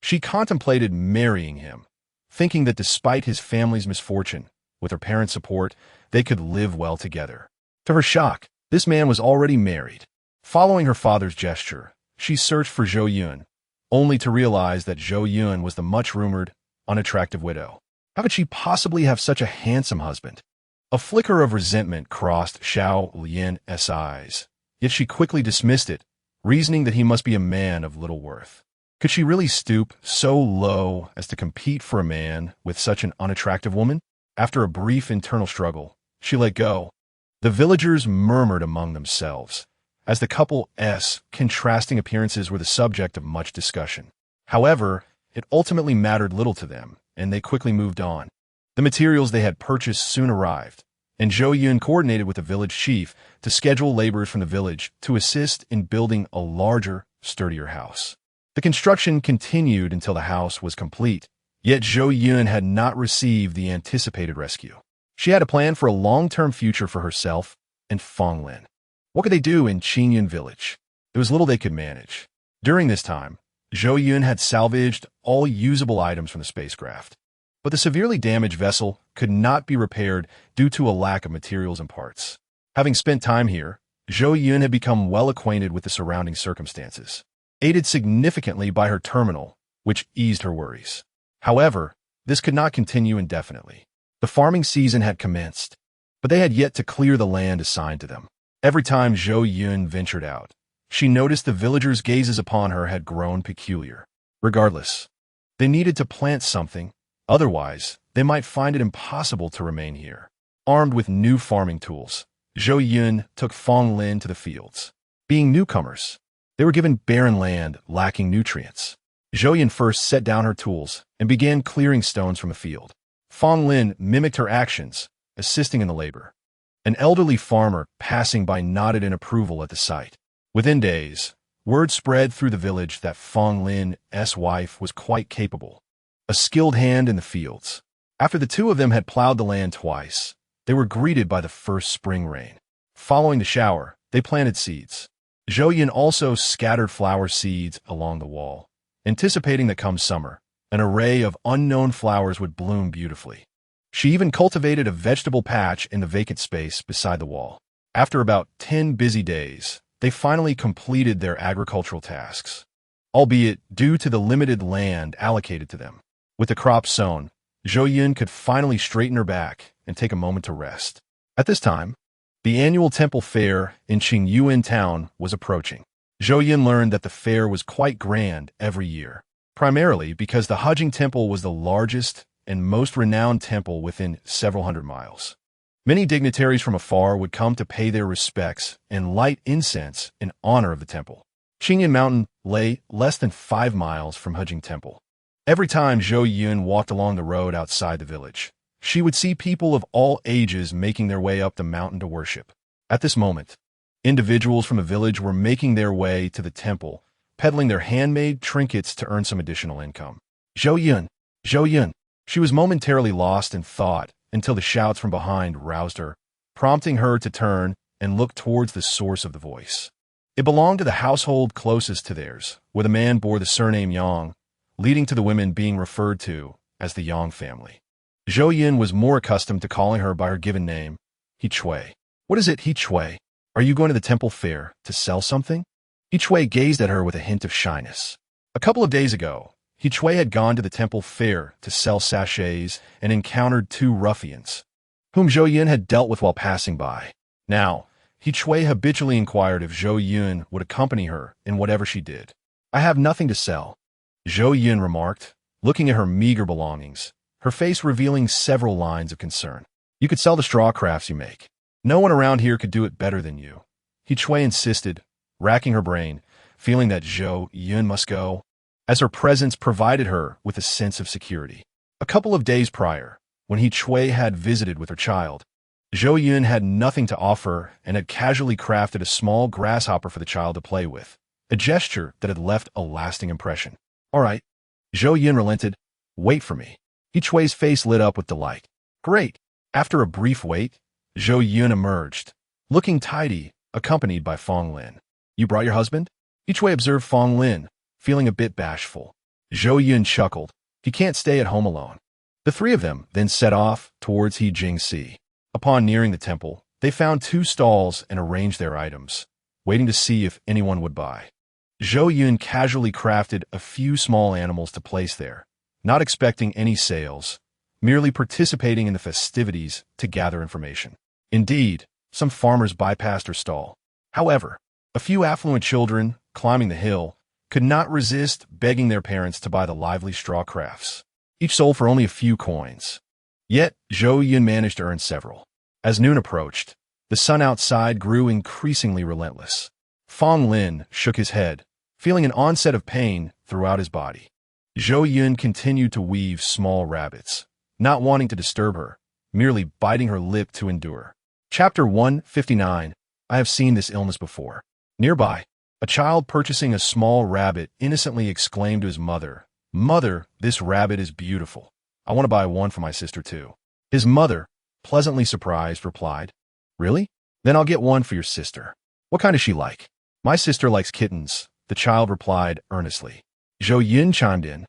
she contemplated marrying him, thinking that despite his family's misfortune, with her parents' support, they could live well together. To her shock, this man was already married. Following her father's gesture, she searched for Zhou Yun, only to realize that Zhou Yun was the much-rumored, unattractive widow. How could she possibly have such a handsome husband? A flicker of resentment crossed Zhou Yun's eyes, yet she quickly dismissed it, reasoning that he must be a man of little worth. Could she really stoop so low as to compete for a man with such an unattractive woman? After a brief internal struggle, she let go. The villagers murmured among themselves, as the couple's contrasting appearances were the subject of much discussion. However, it ultimately mattered little to them, and they quickly moved on. The materials they had purchased soon arrived, and Zhou Yun coordinated with the village chief to schedule laborers from the village to assist in building a larger, sturdier house. The construction continued until the house was complete, yet Zhou Yun had not received the anticipated rescue. She had a plan for a long-term future for herself and Fong Lin. What could they do in Qingyun village? There was little they could manage. During this time, Zhou Yun had salvaged all usable items from the spacecraft. But the severely damaged vessel could not be repaired due to a lack of materials and parts. Having spent time here, Zhou Yun had become well acquainted with the surrounding circumstances, aided significantly by her terminal, which eased her worries. However, this could not continue indefinitely. The farming season had commenced, but they had yet to clear the land assigned to them. Every time Zhou Yun ventured out, she noticed the villagers' gazes upon her had grown peculiar. Regardless, they needed to plant something. Otherwise, they might find it impossible to remain here. Armed with new farming tools, Zhou Yun took Fong Lin to the fields. Being newcomers, they were given barren land lacking nutrients. Zhou Yun first set down her tools and began clearing stones from a field. Fong Lin mimicked her actions, assisting in the labor. An elderly farmer passing by nodded in approval at the sight. Within days, word spread through the village that Fong Lin's wife was quite capable, a skilled hand in the fields. After the two of them had plowed the land twice, they were greeted by the first spring rain. Following the shower, they planted seeds. Zhou Yun also scattered flower seeds along the wall, anticipating that come summer, an array of unknown flowers would bloom beautifully. She even cultivated a vegetable patch in the vacant space beside the wall. After about 10 busy days, they finally completed their agricultural tasks, albeit due to the limited land allocated to them. With the crops sown, Zhou Yun could finally straighten her back and take a moment to rest. At this time, the annual temple fair in Qingyun town was approaching. Zhou Yun learned that the fair was quite grand every year, primarily because the Hejing Temple was the largest and most renowned temple within several hundred miles. Many dignitaries from afar would come to pay their respects and light incense in honor of the temple. Qingyun Mountain lay less than 5 miles from Hejing Temple. Every time Zhou Yun walked along the road outside the village, she would see people of all ages making their way up the mountain to worship. At this moment, individuals from the village were making their way to the temple, peddling their handmade trinkets to earn some additional income. Zhou Yun! Zhou Yun! She was momentarily lost in thought until the shouts from behind roused her, prompting her to turn and look towards the source of the voice. It belonged to the household closest to theirs, where the man bore the surname Yang, leading to the women being referred to as the Yang family. Zhou Yun was more accustomed to calling her by her given name, He Chui. What is it, He Chui? Are you going to the temple fair to sell something? He Chui gazed at her with a hint of shyness. A couple of days ago, He Chui had gone to the temple fair to sell sachets and encountered 2 ruffians, whom Zhou Yun had dealt with while passing by. Now, He Chui habitually inquired if Zhou Yun would accompany her in whatever she did. I have nothing to sell, Zhou Yun remarked, looking at her meager belongings, her face revealing several lines of concern. You could sell the straw crafts you make. No one around here could do it better than you, He Chui insisted, racking her brain, feeling that Zhou Yun must go, as her presence provided her with a sense of security. A couple of days prior, when He Chui had visited with her child, Zhou Yun had nothing to offer and had casually crafted a small grasshopper for the child to play with, a gesture that had left a lasting impression. All right, Zhou Yun relented. Wait for me. He Chui's face lit up with delight. Great. After a brief wait, Zhou Yun emerged, looking tidy, accompanied by Fong Lin. You brought your husband? Each way observed Fong Lin, feeling a bit bashful. Zhou Yun chuckled. He can't stay at home alone. The three of them then set off towards He-Jing-Si. Upon nearing the temple, they found 2 stalls and arranged their items, waiting to see if anyone would buy. Zhou Yun casually crafted a few small animals to place there, not expecting any sales, merely participating in the festivities to gather information. Indeed, some farmers bypassed her stall. However, a few affluent children, climbing the hill, could not resist begging their parents to buy the lively straw crafts. Each sold for only a few coins. Yet, Zhou Yun managed to earn several. As noon approached, the sun outside grew increasingly relentless. Fong Lin shook his head, feeling an onset of pain throughout his body. Zhou Yun continued to weave small rabbits, not wanting to disturb her, merely biting her lip to endure. Chapter 159. I have seen this illness before. Nearby, a child purchasing a small rabbit innocently exclaimed to his mother, "Mother, this rabbit is beautiful. I want to buy one for my sister too." His mother, pleasantly surprised, replied, "Really? Then I'll get one for your sister. What kind does she like?" "My sister likes kittens," the child replied earnestly. Zhou Yun chimed in,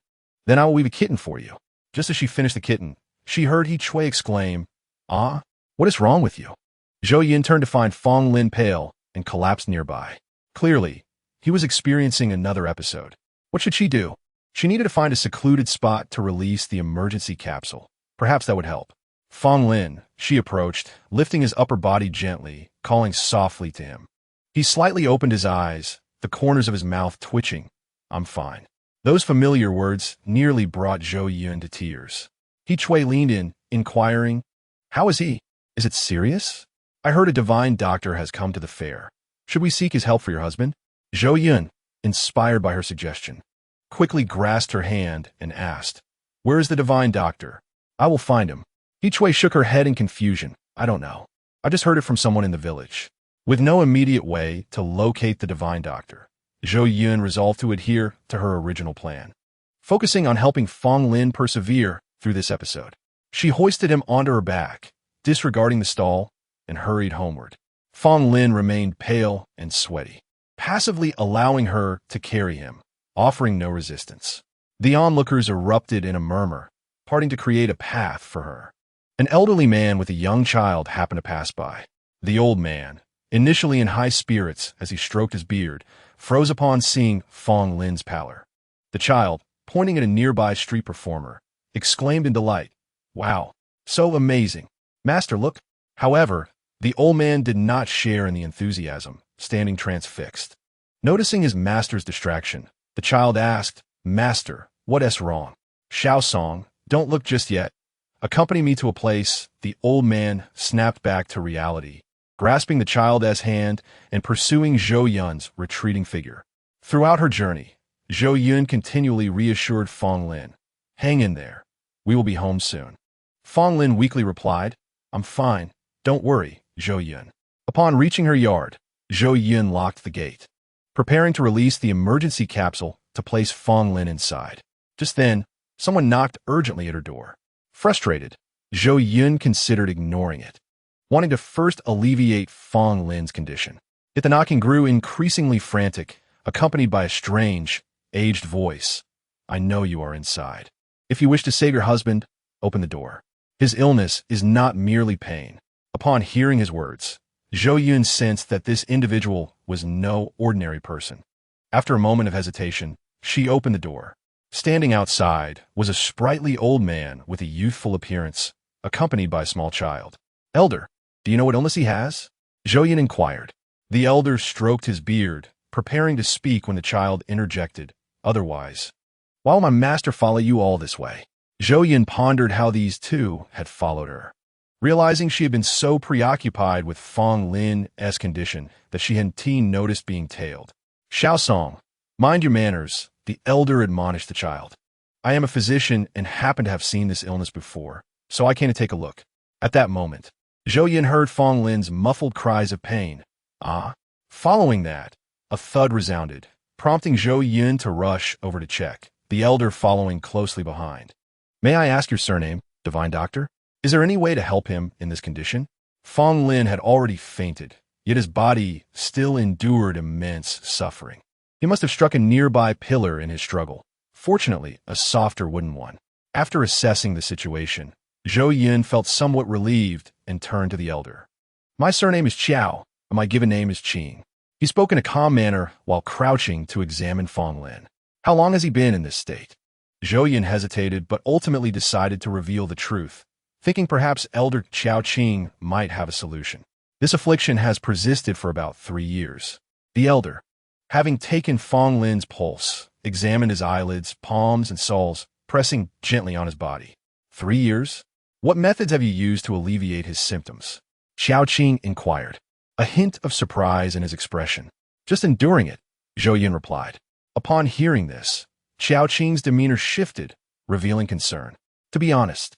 "Then I will weave a kitten for you." Just as she finished the kitten, she heard He Chui exclaim, "Ah, what is wrong with you?" Zhou Yun turned to find Fong Lin pale and collapsed nearby. Clearly, he was experiencing another episode. What should she do? She needed to find a secluded spot to release the emergency capsule. Perhaps that would help. Fong Lin, she approached, lifting his upper body gently, calling softly to him. He slightly opened his eyes, the corners of his mouth twitching. "I'm fine." Those familiar words nearly brought Zhou Yun to tears. He Chui leaned in, inquiring, "How is he? Is it serious? I heard a divine doctor has come to the fair. Should we seek his help for your husband?" Zhou Yun, inspired by her suggestion, quickly grasped her hand and asked, "Where is the divine doctor? I will find him." He Chui shook her head in confusion. "I don't know. I just heard it from someone in the village." With no immediate way to locate the divine doctor, Zhou Yun resolved to adhere to her original plan, focusing on helping Fong Lin persevere through this episode. She hoisted him onto her back, disregarding the stall, and hurried homeward. Fong Lin remained pale and sweaty, passively allowing her to carry him, offering no resistance. The onlookers erupted in a murmur, parting to create a path for her. An elderly man with a young child happened to pass by. The old man, initially in high spirits as he stroked his beard, froze upon seeing Fong Lin's pallor. The child, pointing at a nearby street performer, exclaimed in delight, "Wow, so amazing. Master, look." However, the old man did not share in the enthusiasm, standing transfixed. Noticing his master's distraction, the child asked, "Master, what is wrong?" "Xiao Song, don't look just yet. Accompany me to a place." The old man snapped back to reality, grasping the child's hand and pursuing Zhou Yun's retreating figure. Throughout her journey, Zhou Yun continually reassured Fong Lin, "Hang in there. We will be home soon." Fong Lin weakly replied, "I'm fine. Don't worry, Zhou Yun." Upon reaching her yard, Zhou Yun locked the gate, preparing to release the emergency capsule to place Fong Lin inside. Just then, someone knocked urgently at her door. Frustrated, Zhou Yun considered ignoring it, wanting to first alleviate Fong Lin's condition. Yet the knocking grew increasingly frantic, accompanied by a strange, aged voice. "I know you are inside. If you wish to save your husband, open the door. His illness is not merely pain." Upon hearing his words, Zhou Yun sensed that this individual was no ordinary person. After a moment of hesitation, she opened the door. Standing outside was a sprightly old man with a youthful appearance, accompanied by a small child. "Elder, do you know what illness he has?" Zhou Yun inquired. The elder stroked his beard, preparing to speak when the child interjected, "Otherwise, why will my master follow you all this way?" Zhou Yun pondered how these two had followed her, realizing she had been so preoccupied with Fong Lin's condition that she hadn't noticed being tailed. "Xiao Song, mind your manners," the elder admonished the child. "I am a physician and happen to have seen this illness before, so I came to take a look." At that moment, Zhou Yun heard Fong Lin's muffled cries of pain. "Ah." Following that, a thud resounded, prompting Zhou Yun to rush over to check, the elder following closely behind. "May I ask your surname, divine doctor? Is there any way to help him in this condition?" Fong Lin had already fainted, yet his body still endured immense suffering. He must have struck a nearby pillar in his struggle, fortunately a softer wooden one. After assessing the situation, Zhou Yun felt somewhat relieved and turned to the elder. "My surname is Qiao, and my given name is Qing." He spoke in a calm manner while crouching to examine Fong Lin. "How long has he been in this state?" Zhou Yun hesitated but ultimately decided to reveal the truth, thinking perhaps Elder Qiao Qing might have a solution. "This affliction has persisted for about 3 years." The elder, having taken Fong Lin's pulse, examined his eyelids, palms, and soles, pressing gently on his body. 3 years? What methods have you used to alleviate his symptoms?" Qiao Qing inquired, a hint of surprise in his expression. "Just enduring it," Zhou Yun replied. Upon hearing this, Qiao Qing's demeanor shifted, revealing concern. "To be honest,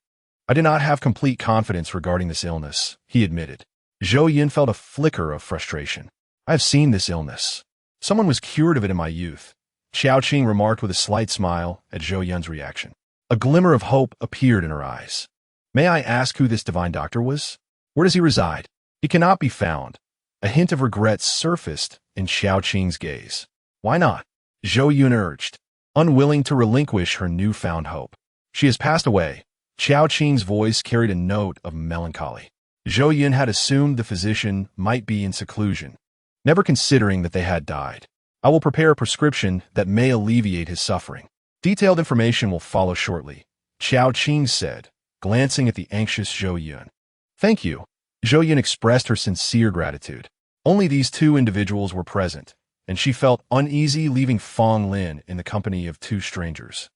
I did not have complete confidence regarding this illness," he admitted. Zhou Yun felt a flicker of frustration. "I have seen this illness. Someone was cured of it in my youth," Qiao Qing remarked with a slight smile at Zhou Yun's reaction. A glimmer of hope appeared in her eyes. "May I ask who this divine doctor was? Where does he reside?" "He cannot be found." A hint of regret surfaced in Qiao Qing's gaze. "Why not?" Zhou Yun urged, unwilling to relinquish her newfound hope. "She has passed away." Qiao Qing's voice carried a note of melancholy. Zhou Yun had assumed the physician might be in seclusion, never considering that they had died. "I will prepare a prescription that may alleviate his suffering. Detailed information will follow shortly," Qiao Qing said, glancing at the anxious Zhou Yun. "Thank you." Zhou Yun expressed her sincere gratitude. Only these two individuals were present, and she felt uneasy leaving Fong Lin in the company of two strangers,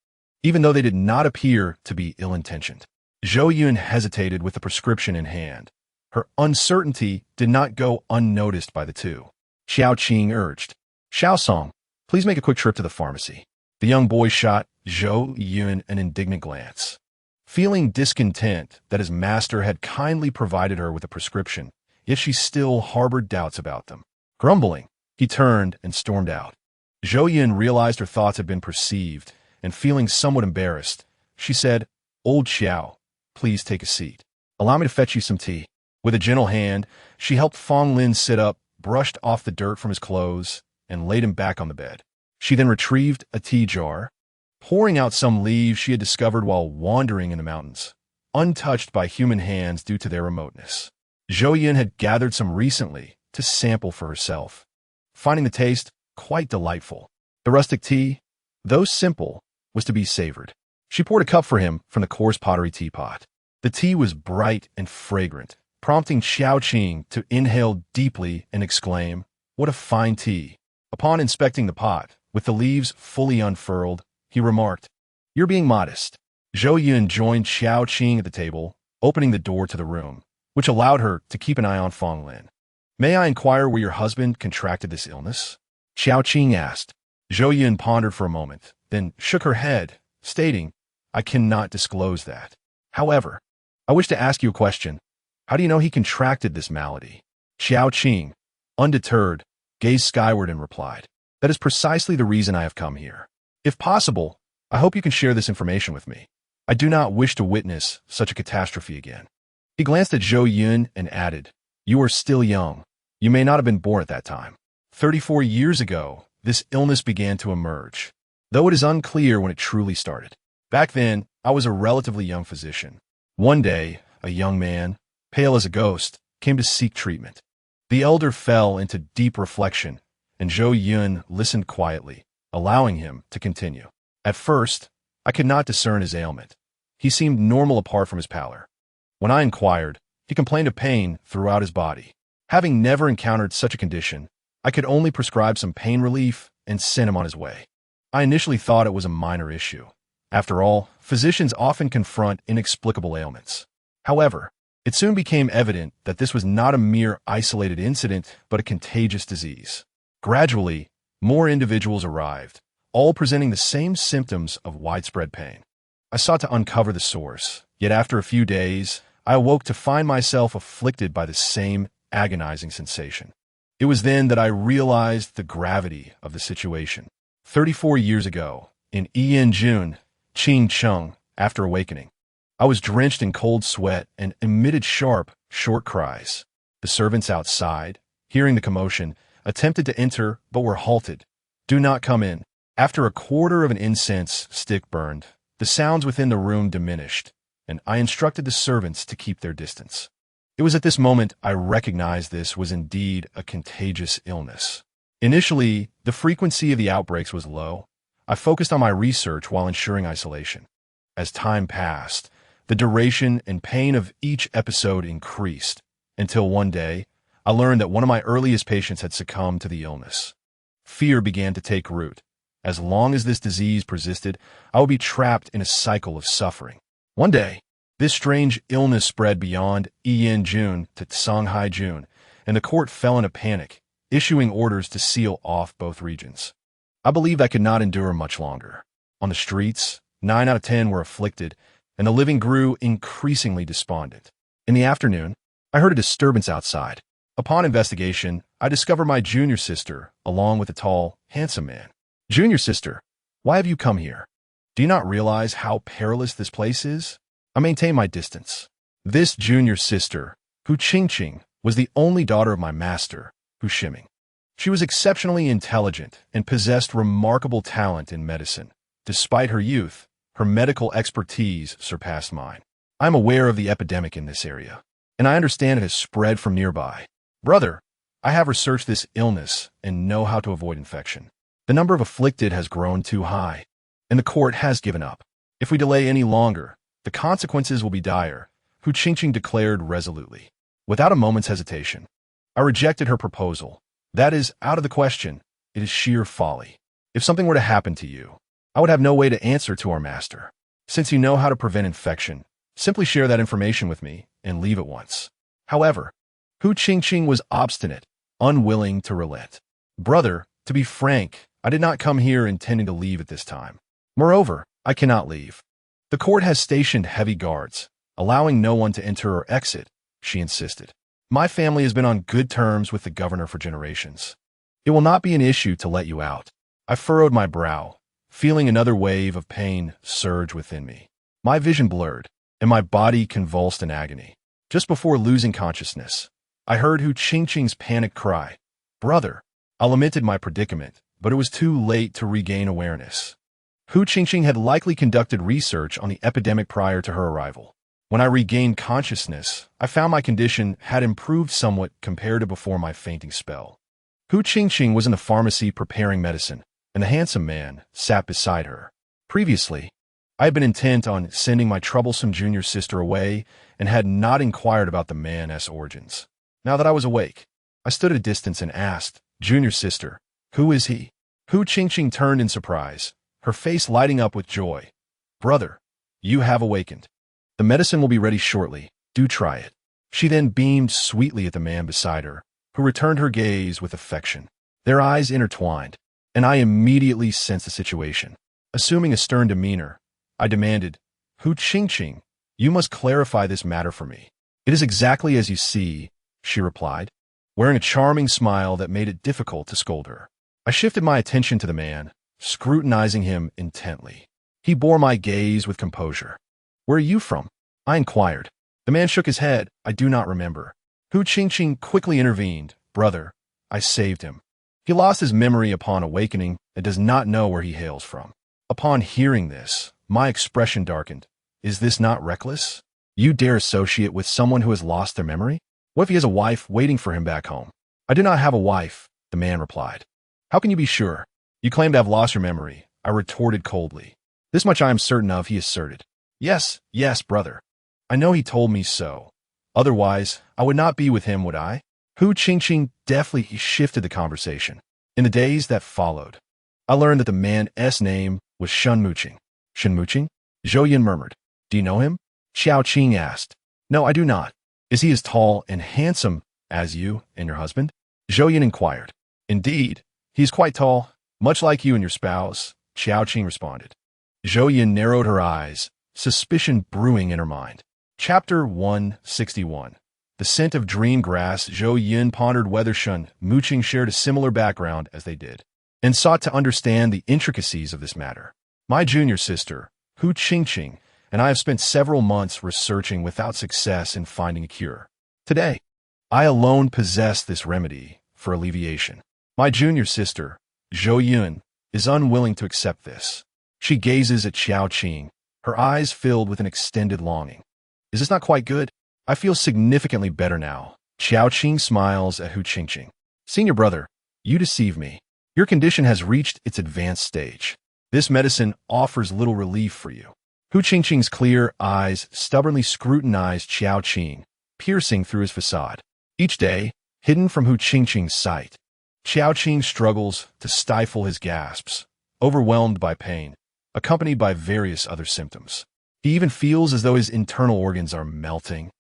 even though they did not appear to be ill-intentioned. Zhou Yun hesitated with the prescription in hand. Her uncertainty did not go unnoticed by the two. Qiao Qing urged, "Xiaosong, please make a quick trip to the pharmacy." The young boy shot Zhou Yun an indignant glance. Feeling discontent that his master had kindly provided her with a prescription, yet she still harbored doubts about them. Grumbling, he turned and stormed out. Zhou Yun realized her thoughts had been perceived, and feeling somewhat embarrassed, she said, "Old Xiao, please take a seat. Allow me to fetch you some tea." With a gentle hand, she helped Fong Lin sit up, brushed off the dirt from his clothes, and laid him back on the bed. She then retrieved a tea jar, pouring out some leaves she had discovered while wandering in the mountains, untouched by human hands due to their remoteness. Zhou Yun had gathered some recently to sample for herself, finding the taste quite delightful. The rustic tea, though simple, was to be savored. She poured a cup for him from the coarse pottery teapot. The tea was bright and fragrant, prompting Qiao Qing to inhale deeply and exclaim, "What a fine tea." Upon inspecting the pot, with the leaves fully unfurled, he remarked, "You're being modest." Zhou Yun joined Qiao Qing at the table, opening the door to the room, which allowed her to keep an eye on Fong Lin. "May I inquire where your husband contracted this illness?" Qiao Qing asked. Zhou Yun pondered for a moment, then shook her head, stating, "I cannot disclose that. However, I wish to ask you a question. How do you know he contracted this malady?" Qiao Qing, undeterred, gazed skyward and replied, "That is precisely the reason I have come here. If possible, I hope you can share this information with me. I do not wish to witness such a catastrophe again." He glanced at Zhou Yun and added, "You are still young. You may not have been born at that time. 34 years ago, this illness began to emerge, though it is unclear when it truly started. Back then, I was a relatively young physician. One day, a young man, pale as a ghost, came to seek treatment." The elder fell into deep reflection, and Zhou Yun listened quietly, allowing him to continue. "At first, I could not discern his ailment. He seemed normal apart from his pallor. When I inquired, he complained of pain throughout his body. Having never encountered such a condition, I could only prescribe some pain relief and send him on his way. I initially thought it was a minor issue. After all, physicians often confront inexplicable ailments. However, it soon became evident that this was not a mere isolated incident, but a contagious disease. Gradually, more individuals arrived, all presenting the same symptoms of widespread pain. I sought to uncover the source, yet after a few days, I awoke to find myself afflicted by the same agonizing sensation. It was then that I realized the gravity of the situation. 34 years ago, in June, Qing Cheng, after awakening, I was drenched in cold sweat and emitted sharp, short cries. The servants outside, hearing the commotion, attempted to enter but were halted. "Do not come in." After a quarter of an incense stick burned, the sounds within the room diminished, and I instructed the servants to keep their distance. It was at this moment I recognized this was indeed a contagious illness. Initially, the frequency of the outbreaks was low. I focused on my research while ensuring isolation. As time passed, the duration and pain of each episode increased, until one day, I learned that one of my earliest patients had succumbed to the illness. Fear began to take root. As long as this disease persisted, I would be trapped in a cycle of suffering. One day, this strange illness spread beyond June to Shanghai June, and the court fell in a panic, issuing orders to seal off both regions. I believed I could not endure much longer. On the streets, 9 out of 10 were afflicted, and the living grew increasingly despondent. In the afternoon, I heard a disturbance outside. Upon investigation, I discovered my junior sister, along with a tall, handsome man. "Junior sister, why have you come here? Do you not realize how perilous this place is?" I maintained my distance. This junior sister, Hu Qingqing, was the only daughter of my master, Hu Shiming. She was exceptionally intelligent and possessed remarkable talent in medicine. Despite her youth, her medical expertise surpassed mine. I am aware of the epidemic in this area, and I understand it has spread from nearby. Brother, I have researched this illness and know how to avoid infection. The number of afflicted has grown too high, and the court has given up. If we delay any longer, the consequences will be dire, Hu Qingqing declared resolutely. Without a moment's hesitation, I rejected her proposal. "That is out of the question. It is sheer folly. If something were to happen to you, I would have no way to answer to our master. Since you know how to prevent infection, simply share that information with me and leave at once." However, Hu Qingqing was obstinate, unwilling to relent. "Brother, to be frank, I did not come here intending to leave at this time. Moreover, I cannot leave. The court has stationed heavy guards, allowing no one to enter or exit," she insisted. "My family has been on good terms with the governor for generations. It will not be an issue to let you out." I furrowed my brow, feeling another wave of pain surge within me. My vision blurred, and my body convulsed in agony. Just before losing consciousness, I heard Hu Qingqing's panicked cry, "Brother!" I lamented my predicament, but it was too late to regain awareness. Hu Qingqing had likely conducted research on the epidemic prior to her arrival. When I regained consciousness, I found my condition had improved somewhat compared to before my fainting spell. Hu Qingqing was in the pharmacy preparing medicine, and the handsome man sat beside her. Previously, I had been intent on sending my troublesome junior sister away and had not inquired about the man's origins. Now that I was awake, I stood at a distance and asked, "Junior sister, who is he?" Hu Qingqing turned in surprise, her face lighting up with joy. "Brother, you have awakened. The medicine will be ready shortly. Do try it." She then beamed sweetly at the man beside her, who returned her gaze with affection. Their eyes intertwined, and I immediately sensed the situation. Assuming a stern demeanor, I demanded, "Hu Qingqing, you must clarify this matter for me." "It is exactly as you see," she replied, wearing a charming smile that made it difficult to scold her. I shifted my attention to the man, scrutinizing him intently. He bore my gaze with composure. "Where are you from?" I inquired. The man shook his head. "I do not remember." Hu Qingqing quickly intervened. "Brother, I saved him. He lost his memory upon awakening and does not know where he hails from." Upon hearing this, my expression darkened. "Is this not reckless? You dare associate with someone who has lost their memory? What if he has a wife waiting for him back home?" "I do not have a wife," the man replied. "How can you be sure? You claim to have lost your memory," I retorted coldly. "This much I am certain of," he asserted. Yes, brother. I know he told me so. Otherwise, I would not be with him, would I?" Hu Qingqing deftly shifted the conversation. In the days that followed, I learned that the man's name was Shen Muqing. "Shen Muqing?" Zhou Yun murmured. "Do you know him?" Xiao Qing asked. "No, I do not. Is he as tall and handsome as you and your husband?" Zhou Yun inquired. "Indeed, he is quite tall, much like you and your spouse," Xiao Qing responded. Zhou Yun narrowed her eyes, suspicion brewing in her mind. Chapter 161. The Scent of Dream Grass. Zhou Yun pondered whether Shen Muqing shared a similar background as they did, and sought to understand the intricacies of this matter. My junior sister, Hu Qingqing, and I have spent several months researching without success in finding a cure. Today, I alone possess this remedy for alleviation. My junior sister, Zhou Yun, is unwilling to accept this. She gazes at Xiao Qing, her eyes filled with an extended longing. Is this not quite good? I feel significantly better now. Xiao Qing smiles at Hu Qingqing. Senior brother, you deceive me. Your condition has reached its advanced stage. This medicine offers little relief for you. Hu Qingqing's clear eyes stubbornly scrutinize Xiao Qing, piercing through his facade. Each day, hidden from Hu Qingqing's sight, Xiao Qing struggles to stifle his gasps, overwhelmed by pain, accompanied by various other symptoms. He even feels as though his internal organs are melting.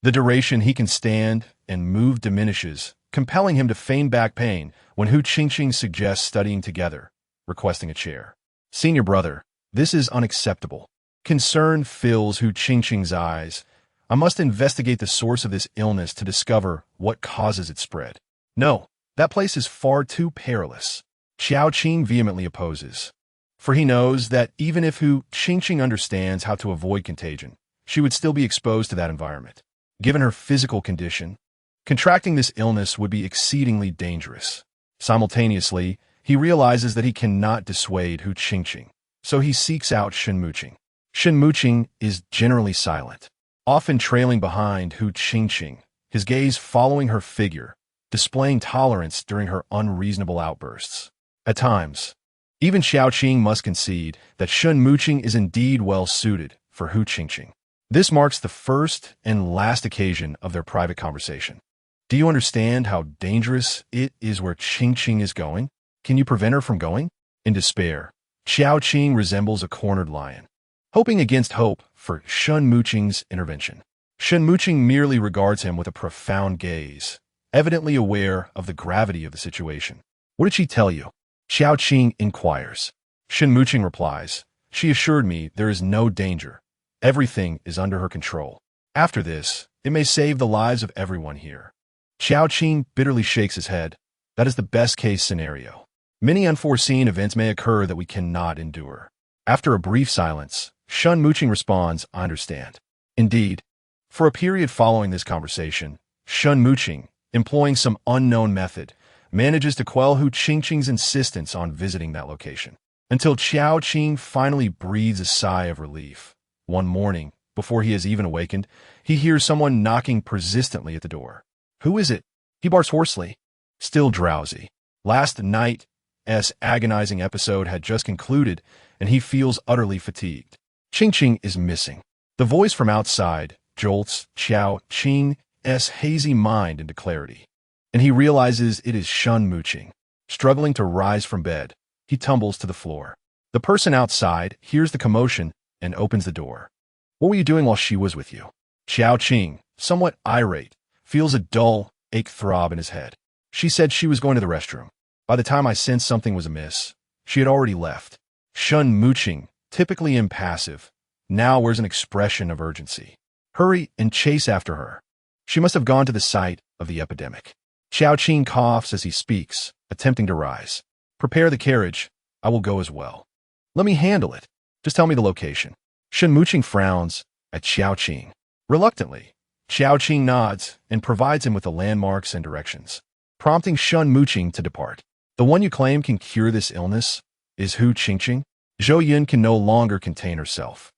The duration he can stand and move diminishes, compelling him to feign back pain when Hu Qingqing suggests studying together, requesting a chair. Senior brother, this is unacceptable. Concern fills Hu Qingqing's eyes. I must investigate the source of this illness to discover what causes its spread. No, that place is far too perilous. Xiao Qing vehemently opposes. For he knows that even if Hu Qingqing understands how to avoid contagion, she would still be exposed to that environment. Given her physical condition, contracting this illness would be exceedingly dangerous. Simultaneously, he realizes that he cannot dissuade Hu Qingqing, so he seeks out Shen Muqing. Shen Muqing is generally silent, often trailing behind Hu Qingqing, his gaze following her figure, displaying tolerance during her unreasonable outbursts. At times, even Xiao Qing must concede that Shen Muqing is indeed well suited for Hu Qingqing. This marks the first and last occasion of their private conversation. Do you understand how dangerous it is where Qingqing is going? Can you prevent her from going? In despair, Xiao Qing resembles a cornered lion, hoping against hope for Shen Muqing's intervention. Shen Muqing merely regards him with a profound gaze, evidently aware of the gravity of the situation. What did she tell you? Xiao Qing inquires. Shen Muqing replies, she assured me there is no danger. Everything is under her control. After this, it may save the lives of everyone here. Xiao Qing bitterly shakes his head. That is the best-case scenario. Many unforeseen events may occur that we cannot endure. After a brief silence, Shen Muqing responds, I understand. Indeed, for a period following this conversation, Shen Muqing, employing some unknown method, manages to quell Hu Qingqing's insistence on visiting that location, until Xiao Qing finally breathes a sigh of relief. One morning, before he has even awakened, he hears someone knocking persistently at the door. Who is it? He barks hoarsely, still drowsy. Last night's agonizing episode had just concluded, and he feels utterly fatigued. Qingqing is missing. The voice from outside jolts Xiao Qing's hazy mind into clarity, and he realizes it is Shen Muqing. Struggling to rise from bed, he tumbles to the floor. The person outside hears the commotion and opens the door. What were you doing while she was with you? Xiao Qing, somewhat irate, feels a dull ache throb in his head. She said she was going to the restroom. By the time I sensed something was amiss, she had already left. Shen Muqing, typically impassive, now wears an expression of urgency. Hurry and chase after her. She must have gone to the site of the epidemic. Xiao Qing coughs as he speaks, attempting to rise. Prepare the carriage. I will go as well. Let me handle it. Just tell me the location. Shen Muqing frowns at Xiao Qing. Reluctantly, Xiao Qing nods and provides him with the landmarks and directions, prompting Shen Muqing to depart. The one you claim can cure this illness is Hu Qingqing? Zhou Yun can no longer contain herself.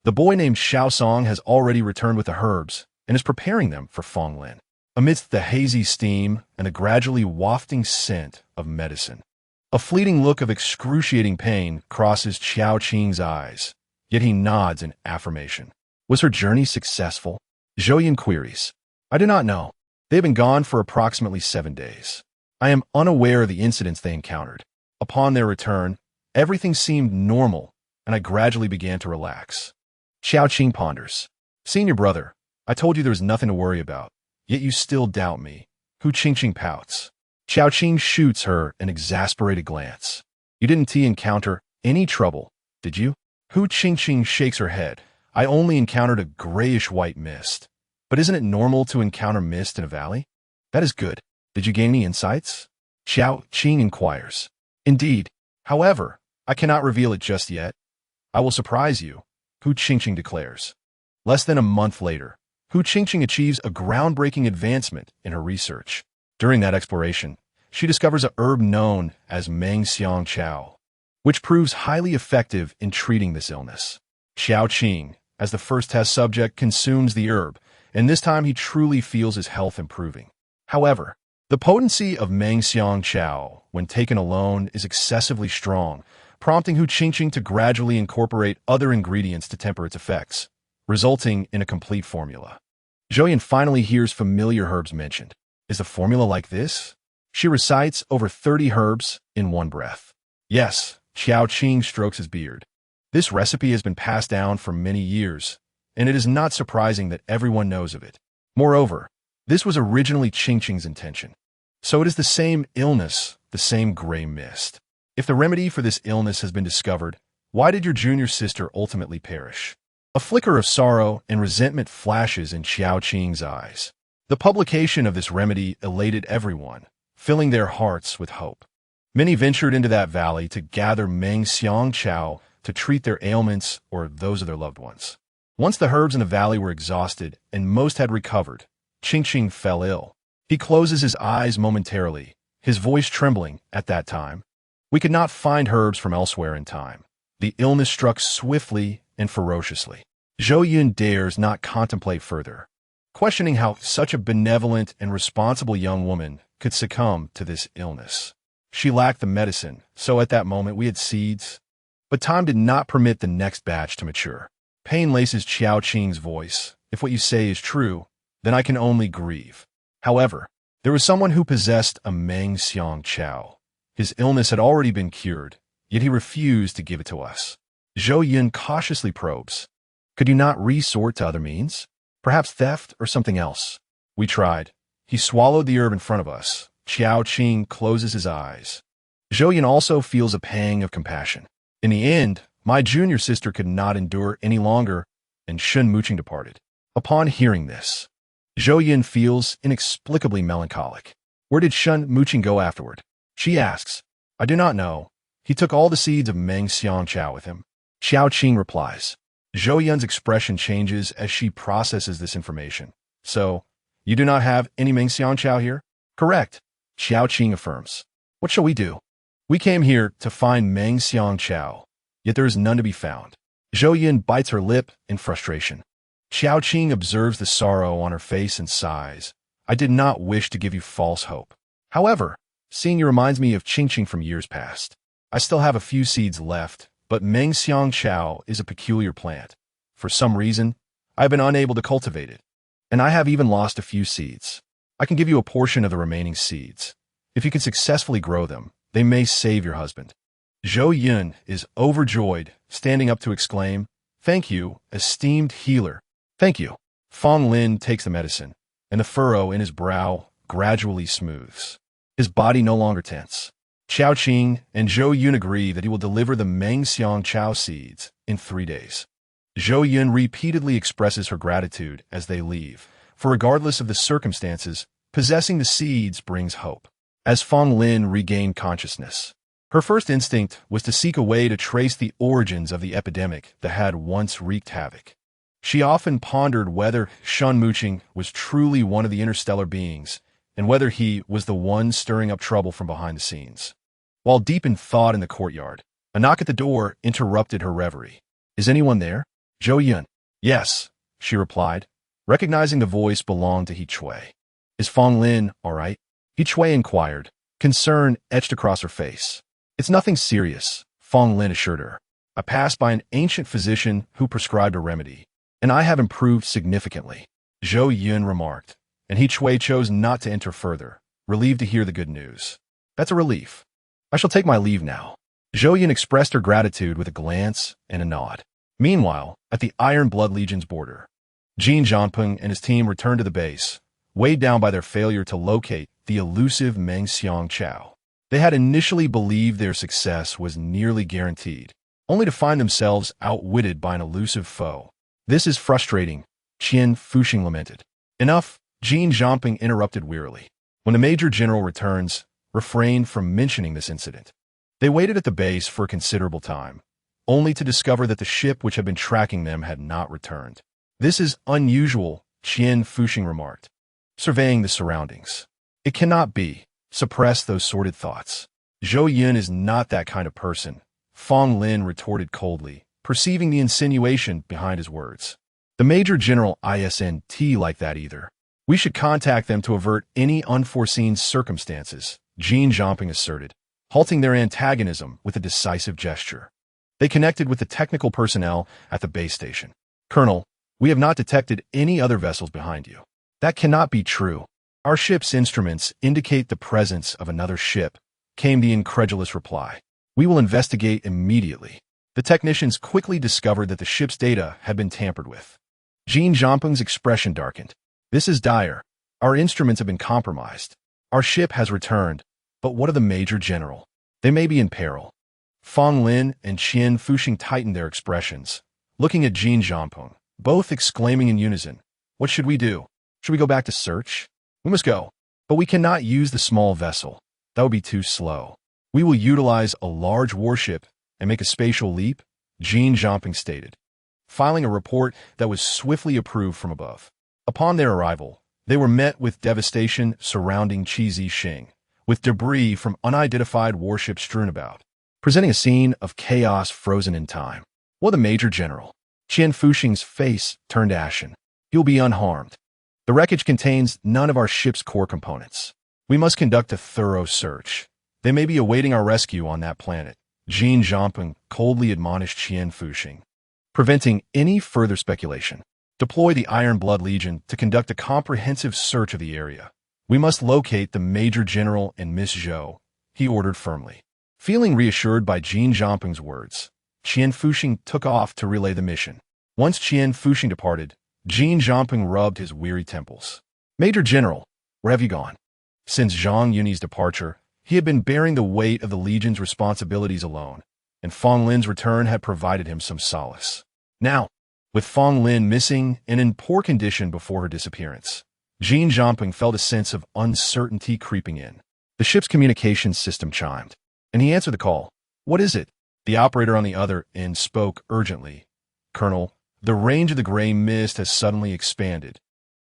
The boy named Xiaosong has already returned with the herbs and is preparing them for Feng Lin. Amidst the hazy steam and a gradually wafting scent of medicine, a fleeting look of excruciating pain crosses Xiao Qing's eyes, yet he nods in affirmation. Was her journey successful? Zhou Yun queries. I do not know. They have been gone for approximately 7 days. I am unaware of the incidents they encountered. Upon their return, everything seemed normal, and I gradually began to relax. Xiao Qing ponders. Senior brother, I told you there was nothing to worry about, yet you still doubt me. Hu Qingqing pouts. Xiao Qing shoots her an exasperated glance. You didn't encounter any trouble, did you? Hu Qingqing shakes her head. I only encountered a grayish-white mist. But isn't it normal to encounter mist in a valley? That is good. Did you gain any insights? Xiao Qing inquires. Indeed. However, I cannot reveal it just yet. I will surprise you, Hu Qingqing declares. Less than a month later, Hu Qingqing achieves a groundbreaking advancement in her research. During that exploration, she discovers a herb known as Meng Xiang Chao, which proves highly effective in treating this illness. Xiao Qing, as the first test subject, consumes the herb, and this time he truly feels his health improving. However, the potency of Meng Xiang Chao, when taken alone, is excessively strong, prompting Hu Qingqing to gradually incorporate other ingredients to temper its effects, resulting in a complete formula. Zhou Yun finally hears familiar herbs mentioned. Is the formula like this? She recites over 30 herbs in one breath. Yes, Xiao Qing strokes his beard. This recipe has been passed down for many years, and it is not surprising that everyone knows of it. Moreover, this was originally Qingqing's intention. So it is the same illness, the same gray mist. If the remedy for this illness has been discovered, why did your junior sister ultimately perish? A flicker of sorrow and resentment flashes in Xiao Qing's eyes. The publication of this remedy elated everyone, filling their hearts with hope. Many ventured into that valley to gather Meng Xiang Chao to treat their ailments or those of their loved ones. Once the herbs in the valley were exhausted and most had recovered, Qingqing fell ill. He closes his eyes momentarily, his voice trembling at that time. We could not find herbs from elsewhere in time. The illness struck swiftly and ferociously. Zhou Yun dares not contemplate further, questioning how such a benevolent and responsible young woman could succumb to this illness. She lacked the medicine, so at that moment we had seeds. But time did not permit the next batch to mature. Pain laces Xiao Qing's voice. If what you say is true, then I can only grieve. However, there was someone who possessed a Meng Xiang Chao. His illness had already been cured, yet he refused to give it to us. Zhou Yun cautiously probes. Could you not resort to other means? Perhaps theft or something else? We tried. He swallowed the herb in front of us. Xiao Qing closes his eyes. Zhou Yun also feels a pang of compassion. In the end, my junior sister could not endure any longer, and Shun Muqing departed. Upon hearing this, Zhou Yun feels inexplicably melancholic. Where did Shun Muqing go afterward? She asks. I do not know. He took all the seeds of Meng Xiang Chao with him. Xiao Qing replies. Zhou Yun's expression changes as she processes this information. So, you do not have any Meng Xiang Chao here? Correct. Xiao Qing affirms. What shall we do? We came here to find Meng Xiang Chao, yet there is none to be found. Zhou Yun bites her lip in frustration. Xiao Qing observes the sorrow on her face and sighs. I did not wish to give you false hope. However, seeing you reminds me of Qingqing from years past. I still have a few seeds left, but Meng Xiang Chao is a peculiar plant. For some reason, I have been unable to cultivate it, and I have even lost a few seeds. I can give you a portion of the remaining seeds. If you can successfully grow them, they may save your husband. Zhou Yun is overjoyed, standing up to exclaim, Thank you, esteemed healer. Thank you. Fong Lin takes the medicine, and the furrow in his brow gradually smooths. His body no longer tense. Xiao Qing and Zhou Yun agree that he will deliver the Meng Xiang Chao seeds in 3 days. Zhou Yun repeatedly expresses her gratitude as they leave, for regardless of the circumstances, possessing the seeds brings hope. As Fong Lin regained consciousness, her first instinct was to seek a way to trace the origins of the epidemic that had once wreaked havoc. She often pondered whether Shun Muqing was truly one of the interstellar beings, and whether he was the one stirring up trouble from behind the scenes. While deep in thought in the courtyard, a knock at the door interrupted her reverie. Is anyone there? Zhou Yun. Yes, she replied, recognizing the voice belonged to He Chui. Is Fong Lin all right? He Chui inquired, concern etched across her face. It's nothing serious, Fong Lin assured her. I passed by an ancient physician who prescribed a remedy, and I have improved significantly, Zhou Yun remarked, and He Chui chose not to enter further, relieved to hear the good news. That's a relief. I shall take my leave now. Zhou Yun expressed her gratitude with a glance and a nod. Meanwhile, at the Iron Blood Legion's border, Jin Zhangpeng and his team returned to the base, weighed down by their failure to locate the elusive Meng Xiang Chao. They had initially believed their success was nearly guaranteed, only to find themselves outwitted by an elusive foe. This is frustrating, Qian Fuxing lamented. Enough, Jin Zhangpeng interrupted wearily. When the Major General returns, refrained from mentioning this incident. They waited at the base for a considerable time, only to discover that the ship which had been tracking them had not returned. "This is unusual," Qian Fuxing remarked, surveying the surroundings. "It cannot be." Suppress those sordid thoughts. "Zhou Yun is not that kind of person," Fong Lin retorted coldly, perceiving the insinuation behind his words. "The Major General isn't like that either. We should contact them to avert any unforeseen circumstances," Jean Zhamping asserted, halting their antagonism with a decisive gesture. They connected with the technical personnel at the base station. "Colonel, we have not detected any other vessels behind you." "That cannot be true. Our ship's instruments indicate the presence of another ship," came the incredulous reply. "We will investigate immediately." The technicians quickly discovered that the ship's data had been tampered with. Jean Zhamping's expression darkened. "This is dire. Our instruments have been compromised. Our ship has returned, but what of the Major General? They may be in peril." Fong Lin and Qian Fuxing tightened their expressions, looking at Jean Zhamping, both exclaiming in unison, "What should we do? Should we go back to search?" "We must go, but we cannot use the small vessel. That would be too slow. We will utilize a large warship and make a spatial leap," Jean Zhamping stated, filing a report that was swiftly approved from above. Upon their arrival, they were met with devastation surrounding Qi Xing, with debris from unidentified warships strewn about, presenting a scene of chaos frozen in time. "What the Major General?" Qian Fuxing's face turned ashen. "He'll be unharmed. The wreckage contains none of our ship's core components. We must conduct a thorough search. They may be awaiting our rescue on that planet," Jean Zhamping coldly admonished Qian Fuxing, preventing any further speculation. "Deploy the Iron Blood Legion to conduct a comprehensive search of the area. We must locate the Major General and Miss Zhou," he ordered firmly. Feeling reassured by Jean Zhamping's words, Qian Fuxing took off to relay the mission. Once Qian Fuxing departed, Jean Zhamping rubbed his weary temples. "Major General, where have you gone?" Since Zhang Yunyi's departure, he had been bearing the weight of the Legion's responsibilities alone, and Fong Lin's return had provided him some solace. Now, with Fong Lin missing and in poor condition before her disappearance, Jean Zhamping felt a sense of uncertainty creeping in. The ship's communications system chimed, and he answered the call. "What is it?" The operator on the other end spoke urgently. "Colonel, the range of the gray mist has suddenly expanded,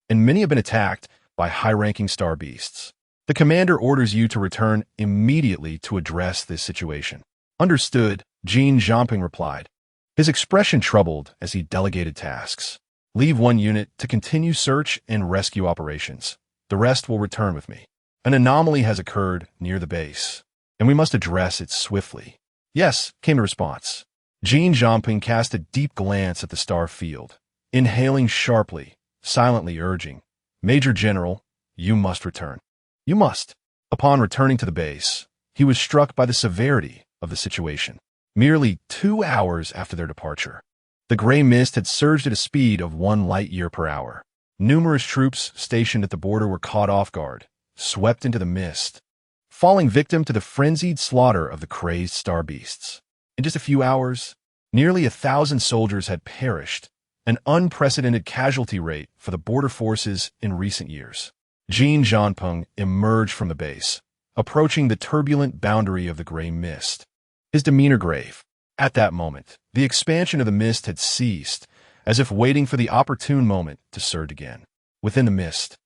and many have been attacked by high-ranking star beasts. The commander orders you to return immediately to address this situation." "Understood," Jean Zhamping replied, his expression troubled as he delegated tasks. "Leave one unit to continue search and rescue operations. The rest will return with me. An anomaly has occurred near the base, and we must address it swiftly." "Yes," came the response. Jean Zhamping cast a deep glance at the star field, inhaling sharply, silently urging, "Major General, you must return. You must." Upon returning to the base, he was struck by the severity of the situation. Merely 2 hours after their departure, the gray mist had surged at a speed of 1 light-year per hour. Numerous troops stationed at the border were caught off guard, swept into the mist, falling victim to the frenzied slaughter of the crazed star beasts. In just a few hours, nearly 1,000 soldiers had perished, an unprecedented casualty rate for the border forces in recent years. Jean Zhamping emerged from the base, approaching the turbulent boundary of the gray mist, his demeanor grave. At that moment, the expansion of the mist had ceased, as if waiting for the opportune moment to surge again. Within the mist,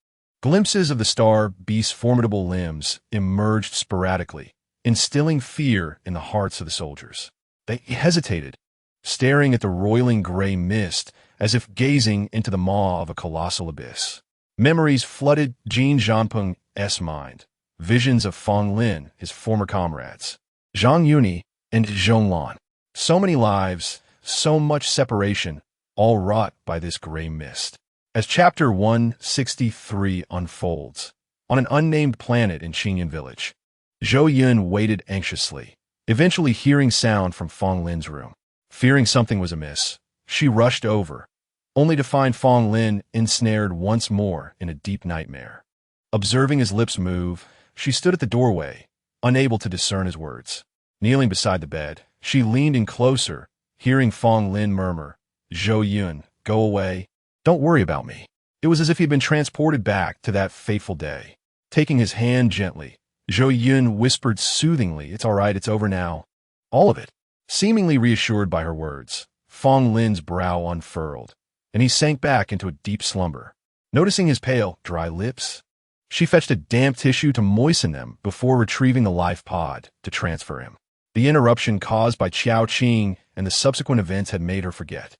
glimpses of the star beast's formidable limbs emerged sporadically, instilling fear in the hearts of the soldiers. They hesitated, staring at the roiling gray mist as if gazing into the maw of a colossal abyss. Memories flooded Jean Zhamping's mind, visions of Fong Lin, his former comrades, Zhang Yunyi, and Zhong Lan. So many lives, so much separation, all wrought by this gray mist. As Chapter 163 unfolds, on an unnamed planet in Xinyan Village, Zhou Yun waited anxiously, eventually hearing sound from Fong Lin's room. Fearing something was amiss, she rushed over, only to find Fong Lin ensnared once more in a deep nightmare. Observing his lips move, she stood at the doorway, unable to discern his words. Kneeling beside the bed, she leaned in closer, hearing Fong Lin murmur, "Zhou Yun, go away. Don't worry about me." It was as if he had been transported back to that fateful day. Taking his hand gently, Zhou Yun whispered soothingly, "It's all right, it's over now. All of it." Seemingly reassured by her words, Fong Lin's brow unfurled, and he sank back into a deep slumber. Noticing his pale, dry lips, she fetched a damp tissue to moisten them before retrieving the life pod to transfer him. The interruption caused by Qiao Qing and the subsequent events had made her forget.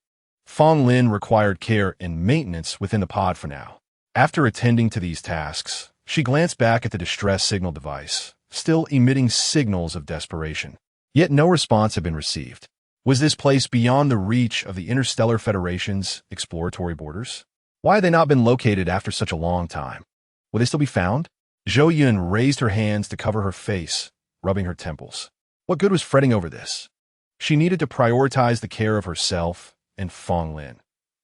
Fong Lin required care and maintenance within the pod for now. After attending to these tasks, she glanced back at the distress signal device, still emitting signals of desperation. Yet no response had been received. Was this place beyond the reach of the Interstellar Federation's exploratory borders? Why had they not been located after such a long time? Would they still be found? Zhou Yun raised her hands to cover her face, rubbing her temples. What good was fretting over this? She needed to prioritize the care of herself and Fong Lin.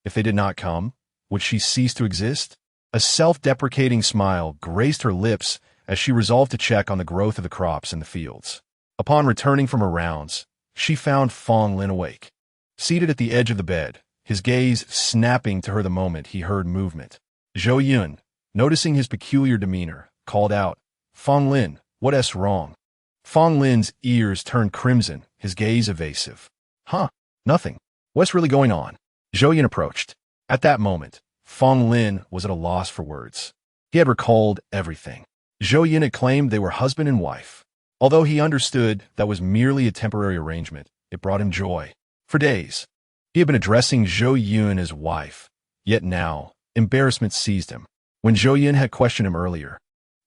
If they did not come, would she cease to exist? A self-deprecating smile graced her lips as she resolved to check on the growth of the crops in the fields. Upon returning from her rounds, she found Fong Lin awake. Seated at the edge of the bed, his gaze snapping to her the moment he heard movement. Zhou Yun, noticing his peculiar demeanor, called out, Fong Lin, what's wrong? Fong Lin's ears turned crimson, his gaze evasive. Huh, nothing. What's really going on? Zhou Yun approached. At that moment, Fong Lin was at a loss for words. He had recalled everything. Zhou Yun had claimed they were husband and wife. Although he understood that was merely a temporary arrangement, it brought him joy. For days, he had been addressing Zhou Yun as wife. Yet now, embarrassment seized him. When Zhou Yun had questioned him earlier,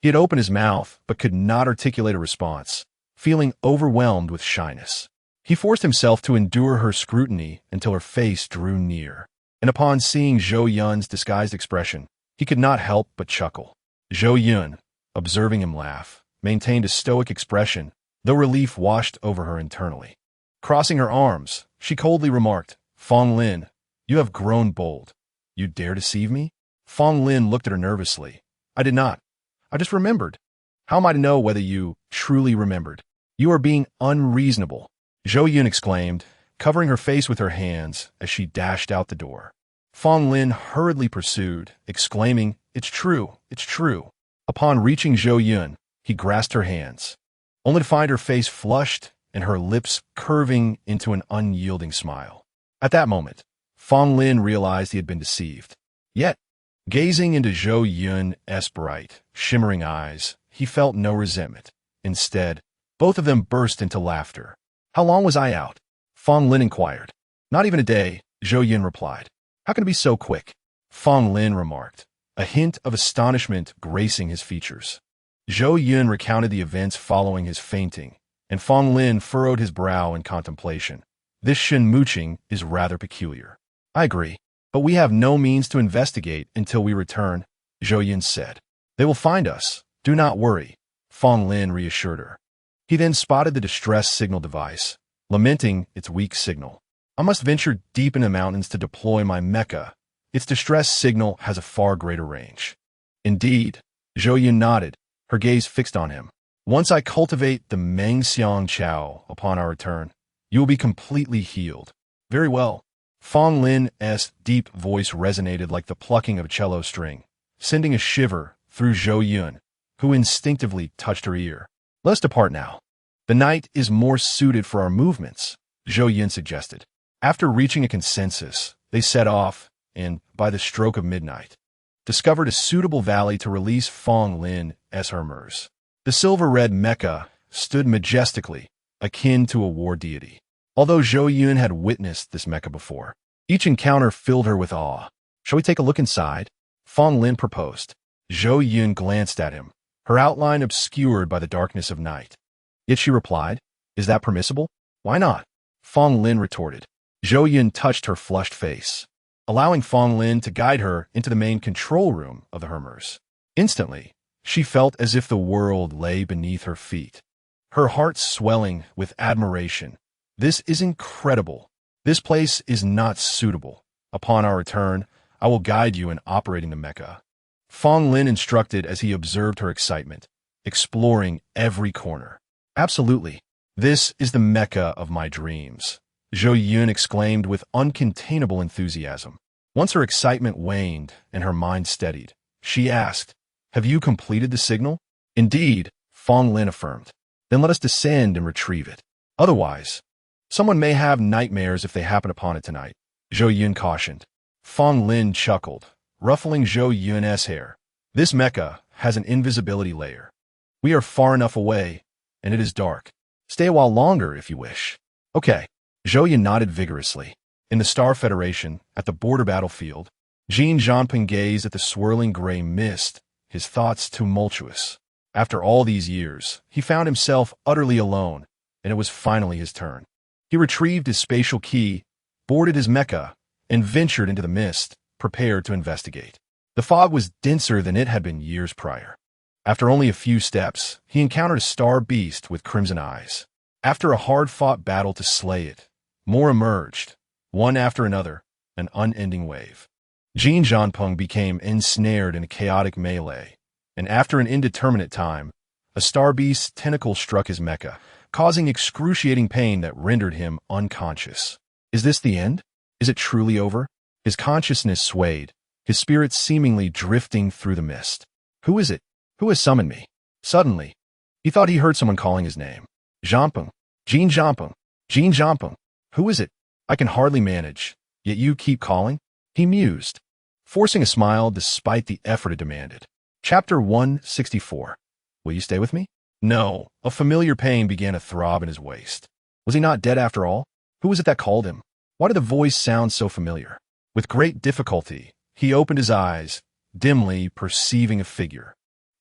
he had opened his mouth but could not articulate a response, feeling overwhelmed with shyness. He forced himself to endure her scrutiny until her face drew near. And upon seeing Zhou Yun's disguised expression, he could not help but chuckle. Zhou Yun, observing him laugh, maintained a stoic expression, though relief washed over her internally. Crossing her arms, she coldly remarked, Fong Lin, you have grown bold. You dare deceive me? Fong Lin looked at her nervously. I did not. I just remembered. How am I to know whether you truly remembered? You are being unreasonable, Zhou Yun exclaimed, covering her face with her hands as she dashed out the door. Fong Lin hurriedly pursued, exclaiming, It's true, it's true. Upon reaching Zhou Yun, he grasped her hands, only to find her face flushed and her lips curving into an unyielding smile. At that moment, Fong Lin realized he had been deceived. Yet, gazing into Zhou Yun's bright, shimmering eyes, he felt no resentment. Instead, both of them burst into laughter. How long was I out? Fong Lin inquired. Not even a day, Zhou Yun replied. How can it be so quick? Fong Lin remarked, a hint of astonishment gracing his features. Zhou Yun recounted the events following his fainting, and Fong Lin furrowed his brow in contemplation. This shenmooching is rather peculiar. I agree, but we have no means to investigate until we return, Zhou Yun said. They will find us. Do not worry, Fong Lin reassured her. He then spotted the distress signal device, lamenting its weak signal. I must venture deep in the mountains to deploy my mecha. Its distress signal has a far greater range. Indeed, Zhou Yun nodded, her gaze fixed on him. Once I cultivate the Mengxiang Chao upon our return, you will be completely healed. Very well. Fong Lin's deep voice resonated like the plucking of a cello string, sending a shiver through Zhou Yun, who instinctively touched her ear. Let us depart now. The night is more suited for our movements, Zhou Yun suggested. After reaching a consensus, they set off and, by the stroke of midnight, discovered a suitable valley to release Fong Lin's hermers. The silver-red mecha stood majestically, akin to a war deity. Although Zhou Yun had witnessed this mecha before, each encounter filled her with awe. Shall we take a look inside? Fong Lin proposed. Zhou Yun glanced at him, her outline obscured by the darkness of night. Yet she replied, Is that permissible? Why not? Fong Lin retorted. Zhou Yun touched her flushed face, allowing Fong Lin to guide her into the main control room of the hermers. Instantly, she felt as if the world lay beneath her feet, her heart swelling with admiration. This is incredible. This place is not suitable. Upon our return, I will guide you in operating the mecha. Fong Lin instructed as he observed her excitement, exploring every corner. Absolutely. This is the mecha of my dreams, Zhou Yun exclaimed with uncontainable enthusiasm. Once her excitement waned and her mind steadied, she asked, Have you completed the signal? Indeed, Fong Lin affirmed. Then let us descend and retrieve it. Otherwise, Someone may have nightmares if they happen upon it tonight, Zhou Yun cautioned. Fong Lin chuckled, ruffling Zhou Yun's hair. This Mecca has an invisibility layer. We are far enough away, and it is dark. Stay a while longer if you wish. Okay. Zhou Yun nodded vigorously. In the Star Federation, at the border battlefield, Jean Jianping gazed at the swirling gray mist, his thoughts tumultuous. After all these years, he found himself utterly alone, and it was finally his turn. He retrieved his spatial key, boarded his mecha, and ventured into the mist, prepared to investigate. The fog was denser than it had been years prior. After only a few steps, he encountered a star beast with crimson eyes. After a hard-fought battle to slay it, more emerged, one after another, an unending wave. Jean Jianping became ensnared in a chaotic melee, and after an indeterminate time, a star beast's tentacle struck his mecha, causing excruciating pain that rendered him unconscious. Is this the end? Is it truly over? His consciousness swayed, his spirit seemingly drifting through the mist. Who is it? Who has summoned me? Suddenly, he thought he heard someone calling his name. Jianping. Jean Jianping. Jean Jianping. Who is it? I can hardly manage, yet you keep calling? He mused, forcing a smile despite the effort it demanded. Chapter 164. Will you stay with me? No. A familiar pain began to throb in his waist. Was he not dead after all? Who was it that called him? Why did the voice sound so familiar? With great difficulty, he opened his eyes, dimly perceiving a figure.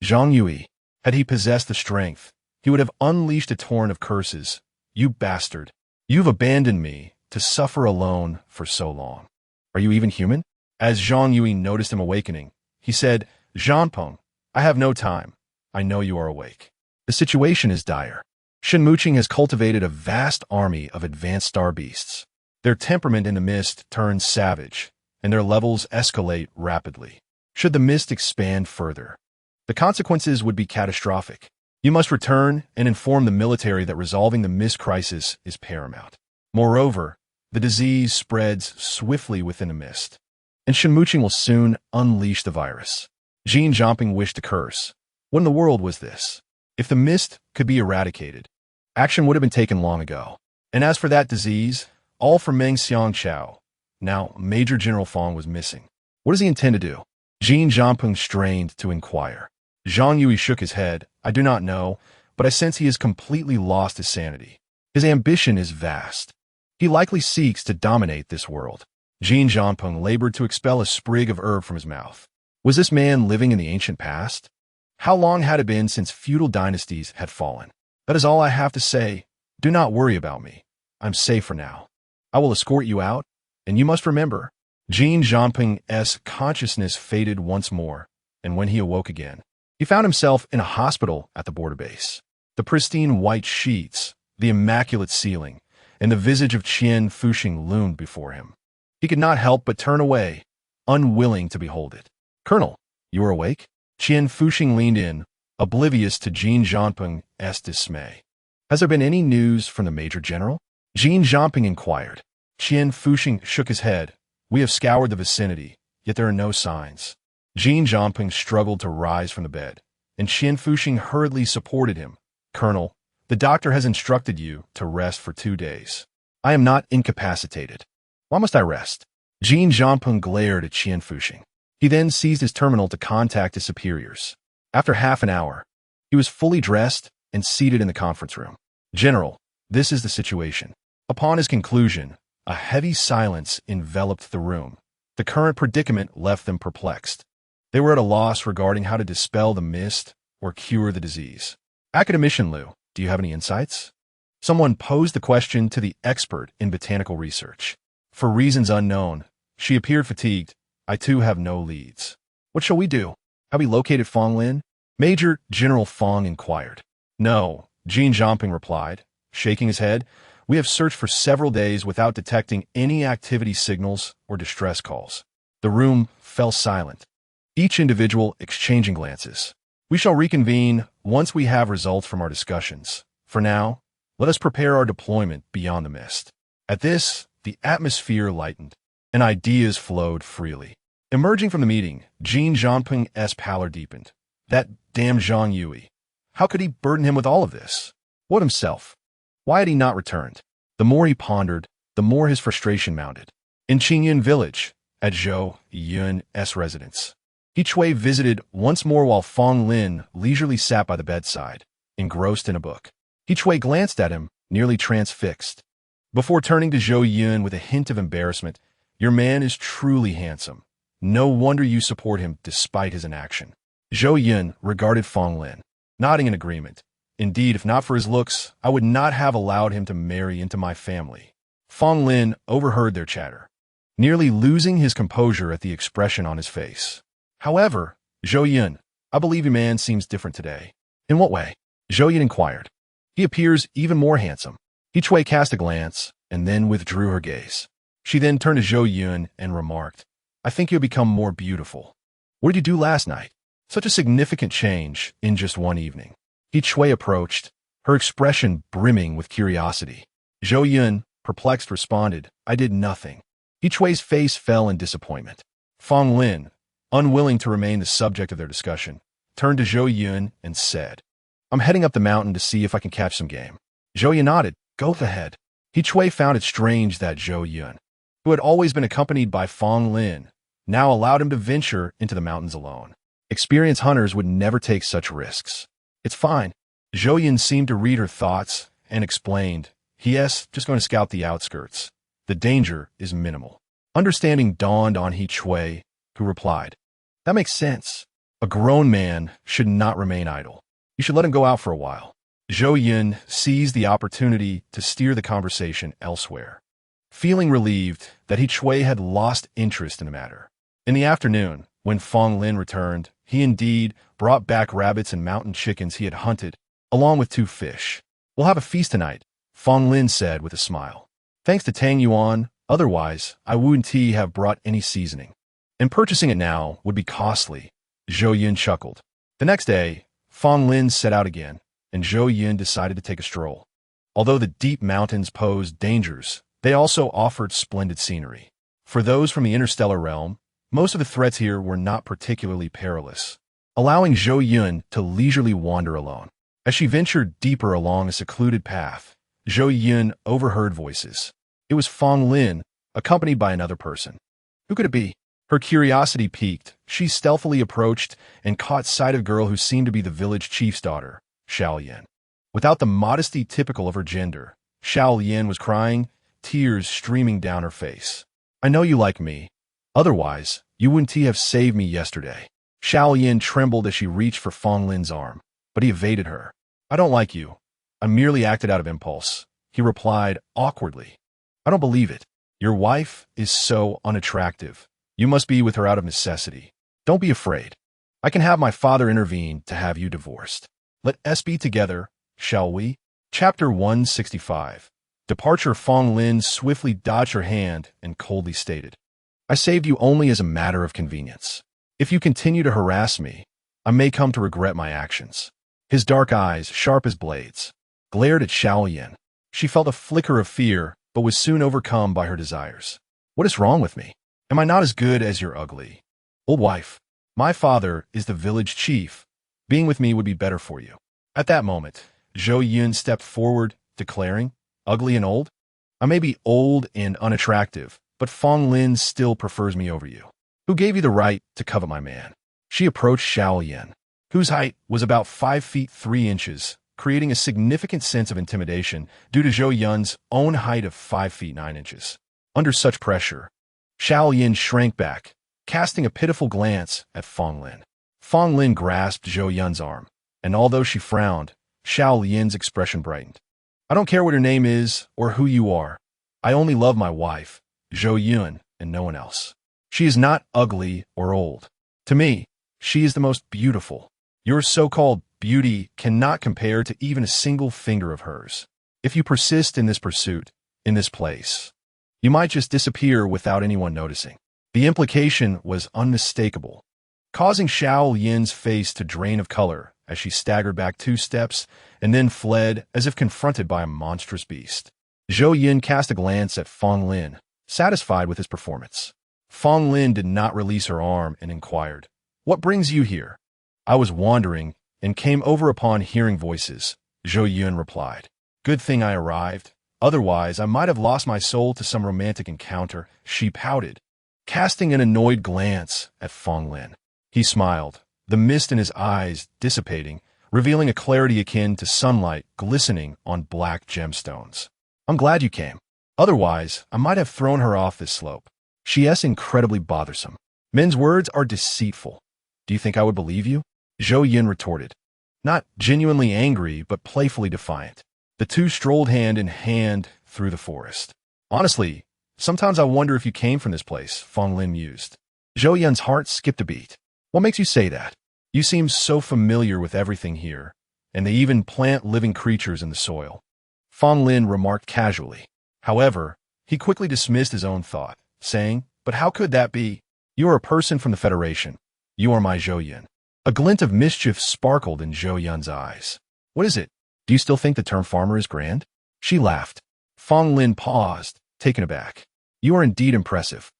Zhang Yui. Had he possessed the strength, he would have unleashed a torrent of curses. You bastard. You've abandoned me to suffer alone for so long. Are you even human? As Zhang Yui noticed him awakening, he said, Jianping, I have no time. I know you are awake. The situation is dire. Shen Muqing has cultivated a vast army of advanced star beasts. Their temperament in the mist turns savage, and their levels escalate rapidly. Should the mist expand further, the consequences would be catastrophic. You must return and inform the military that resolving the mist crisis is paramount. Moreover, the disease spreads swiftly within the mist, and Shen Muqing will soon unleash the virus. Jean Jianping wished to curse. What in the world was this? If the mist could be eradicated, action would have been taken long ago. And as for that disease, all for Meng Xiangqiao. Now, Major General Fong was missing. What does he intend to do? Jean Jianping strained to inquire. Zhang Yui shook his head. I do not know, but I sense he has completely lost his sanity. His ambition is vast. He likely seeks to dominate this world. Jean Jianping labored to expel a sprig of herb from his mouth. Was this man living in the ancient past? How long had it been since feudal dynasties had fallen? That is all I have to say. Do not worry about me. I'm safe for now. I will escort you out, and you must remember. Jean Jianping's consciousness faded once more, and when he awoke again, he found himself in a hospital at the border base. The pristine white sheets, the immaculate ceiling, and the visage of Qian Fuxing loomed before him. He could not help but turn away, unwilling to behold it. Colonel, you are awake? Qian Fuxing leaned in, oblivious to Jean Jianping's dismay. Has there been any news from the Major General? Jean Jianping inquired. Qian Fuxing shook his head. We have scoured the vicinity, yet there are no signs. Jean Jianping struggled to rise from the bed, and Qian Fuxing hurriedly supported him. Colonel, the doctor has instructed you to rest for 2 days. I am not incapacitated. Why must I rest? Jean Jianping glared at Qian Fuxing. He then seized his terminal to contact his superiors. After half an hour, he was fully dressed and seated in the conference room. General, this is the situation. Upon his conclusion, a heavy silence enveloped the room. The current predicament left them perplexed. They were at a loss regarding how to dispel the mist or cure the disease. Academician Liu, do you have any insights? Someone posed the question to the expert in botanical research. For reasons unknown, she appeared fatigued. I too have no leads. What shall we do? Have we located Fong Lin? Major General Fong inquired. No, Jean Jianping replied, shaking his head. We have searched for several days without detecting any activity signals or distress calls. The room fell silent, each individual exchanging glances. We shall reconvene once we have results from our discussions. For now, let us prepare our deployment beyond the mist. At this, the atmosphere lightened, and ideas flowed freely. Emerging from the meeting, Jean Jianping's pallor deepened. That damn Zhang Yui. How could he burden him with all of this? What himself? Why had he not returned? The more he pondered, the more his frustration mounted. In Qingyun village, at Zhou Yun's residence, He Chui visited once more while Fong Lin leisurely sat by the bedside, engrossed in a book. He Chui glanced at him, nearly transfixed, before turning to Zhou Yun with a hint of embarrassment. Your man is truly handsome. No wonder you support him despite his inaction. Zhou Yun regarded Fong Lin, nodding in agreement. Indeed, if not for his looks, I would not have allowed him to marry into my family. Fong Lin overheard their chatter, nearly losing his composure at the expression on his face. However, Zhou Yun, I believe your man seems different today. In what way? Zhou Yun inquired. He appears even more handsome. He Chui cast a glance, and then withdrew her gaze. She then turned to Zhou Yun and remarked, I think you'll become more beautiful. What did you do last night? Such a significant change in just one evening. He Chui approached, her expression brimming with curiosity. Zhou Yun, perplexed, responded, I did nothing. He Chui's face fell in disappointment. Fong Lin, unwilling to remain the subject of their discussion, turned to Zhou Yun and said, I'm heading up the mountain to see if I can catch some game. Zhou Yun nodded, go ahead. He Chui found it strange that Zhou Yun, who had always been accompanied by Fong Lin, now allowed him to venture into the mountains alone. Experienced hunters would never take such risks. It's fine. Zhou Yun seemed to read her thoughts and explained, yes, just going to scout the outskirts. The danger is minimal. Understanding dawned on He Chui, who replied, that makes sense. A grown man should not remain idle. You should let him go out for a while. Zhou Yun seized the opportunity to steer the conversation elsewhere, feeling relieved that He Chui had lost interest in the matter. In the afternoon, when Fong Lin returned, he indeed brought back rabbits and mountain chickens he had hunted, along with 2 fish. We'll have a feast tonight, Fong Lin said with a smile. Thanks to Tang Yuan, otherwise I wouldn't have brought any seasoning. And purchasing it now would be costly, Zhou Yun chuckled. The next day, Fong Lin set out again, and Zhou Yun decided to take a stroll. Although the deep mountains posed dangers, they also offered splendid scenery. For those from the interstellar realm, most of the threats here were not particularly perilous, allowing Zhou Yun to leisurely wander alone. As she ventured deeper along a secluded path, Zhou Yun overheard voices. It was Fong Lin, accompanied by another person. Who could it be? Her curiosity piqued. She stealthily approached and caught sight of a girl who seemed to be the village chief's daughter, Xiao Yan. Without the modesty typical of her gender, Xiao Yan was crying, tears streaming down her face. I know you like me. Otherwise, you wouldn't have saved me yesterday. Xiao Yan trembled as she reached for Fong Lin's arm, but he evaded her. I don't like you. I merely acted out of impulse, he replied awkwardly. I don't believe it. Your wife is so unattractive. You must be with her out of necessity. Don't be afraid. I can have my father intervene to have you divorced. Let us be together, shall we? Chapter 165. Departure. Fong Lin swiftly dodged her hand and coldly stated, I saved you only as a matter of convenience. If you continue to harass me, I may come to regret my actions. His dark eyes, sharp as blades, glared at Xiao Yan. She felt a flicker of fear, but was soon overcome by her desires. What is wrong with me? Am I not as good as your ugly old wife? My father is the village chief. Being with me would be better for you. At that moment, Zhou Yun stepped forward, declaring, ugly and old? I may be old and unattractive, but Fong Lin still prefers me over you. Who gave you the right to covet my man? She approached Xiao Yan, whose height was about 5 feet 3 inches, creating a significant sense of intimidation due to Zhou Yun's own height of 5 feet 9 inches. Under such pressure, Xiao Yan shrank back, casting a pitiful glance at Fong Lin. Fong Lin grasped Zhou Yun's arm, and although she frowned, Xiao Yan's expression brightened. I don't care what her name is or who you are. I only love my wife, Zhou Yun, and no one else. She is not ugly or old. To me, she is the most beautiful. Your so-called beauty cannot compare to even a single finger of hers. If you persist in this pursuit, in this place, you might just disappear without anyone noticing. The implication was unmistakable, causing Xiao Yan's face to drain of color as she staggered back 2 steps and then fled as if confronted by a monstrous beast. Zhou Yun cast a glance at Fong Lin, satisfied with his performance. Fong Lin did not release her arm and inquired, What brings you here? I was wandering and came over upon hearing voices, Zhou Yun replied. Good thing I arrived. Otherwise, I might have lost my soul to some romantic encounter, she pouted, casting an annoyed glance at Fong Lin. He smiled, the mist in his eyes dissipating, revealing a clarity akin to sunlight glistening on black gemstones. I'm glad you came. Otherwise, I might have thrown her off this slope. She's incredibly bothersome. Men's words are deceitful. Do you think I would believe you? Zhou Yun retorted, not genuinely angry, but playfully defiant. The two strolled hand in hand through the forest. Honestly, sometimes I wonder if you came from this place, Fong Lin mused. Zhou Yun's heart skipped a beat. What makes you say that? You seem so familiar with everything here, and they even plant living creatures in the soil. Fong Lin remarked casually. However, he quickly dismissed his own thought, saying, but how could that be? You are a person from the Federation. You are my Zhou Yun. A glint of mischief sparkled in Zhou Yun's eyes. What is it? Do you still think the term farmer is grand? She laughed. Fong Lin paused, taken aback. You are indeed impressive,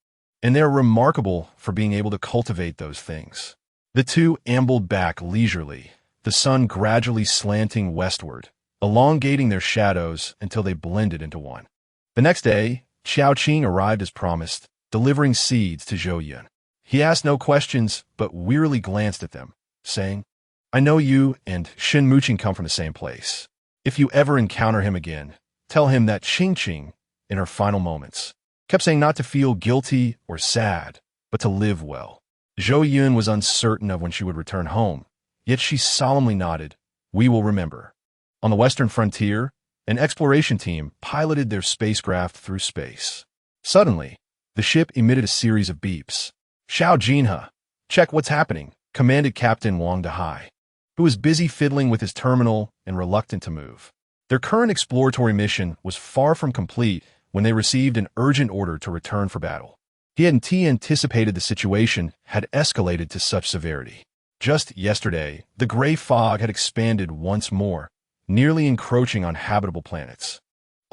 and they're remarkable for being able to cultivate those things. The two ambled back leisurely, the sun gradually slanting westward, elongating their shadows until they blended into one. The next day, Xiao Qing arrived as promised, delivering seeds to Zhou Yun. He asked no questions, but wearily glanced at them, saying, I know you and Shin Muqing come from the same place. If you ever encounter him again, tell him that Qing, in her final moments, kept saying not to feel guilty or sad, but to live well. Zhou Yun was uncertain of when she would return home, yet she solemnly nodded, we will remember. On the western frontier, an exploration team piloted their spacecraft through space. Suddenly, the ship emitted a series of beeps. Xiao Jinhe, check what's happening, commanded Captain Wang Dehai, who was busy fiddling with his terminal and reluctant to move. Their current exploratory mission was far from complete when they received an urgent order to return for battle. He hadn't anticipated the situation had escalated to such severity. Just yesterday, the gray fog had expanded once more, nearly encroaching on habitable planets.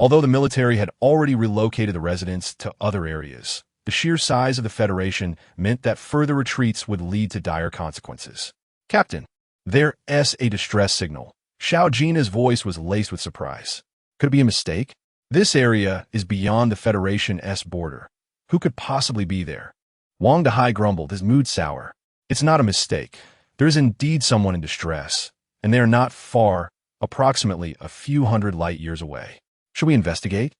Although the military had already relocated the residents to other areas, the sheer size of the Federation meant that further retreats would lead to dire consequences. Captain, there's a distress signal. Xiao Jinhe's voice was laced with surprise. Could it be a mistake? This area is beyond the Federation's border. Who could possibly be there? Wang Dehai grumbled, his mood sour. It's not a mistake. There is indeed someone in distress, and they are not far, approximately a few hundred light years away. Should we investigate?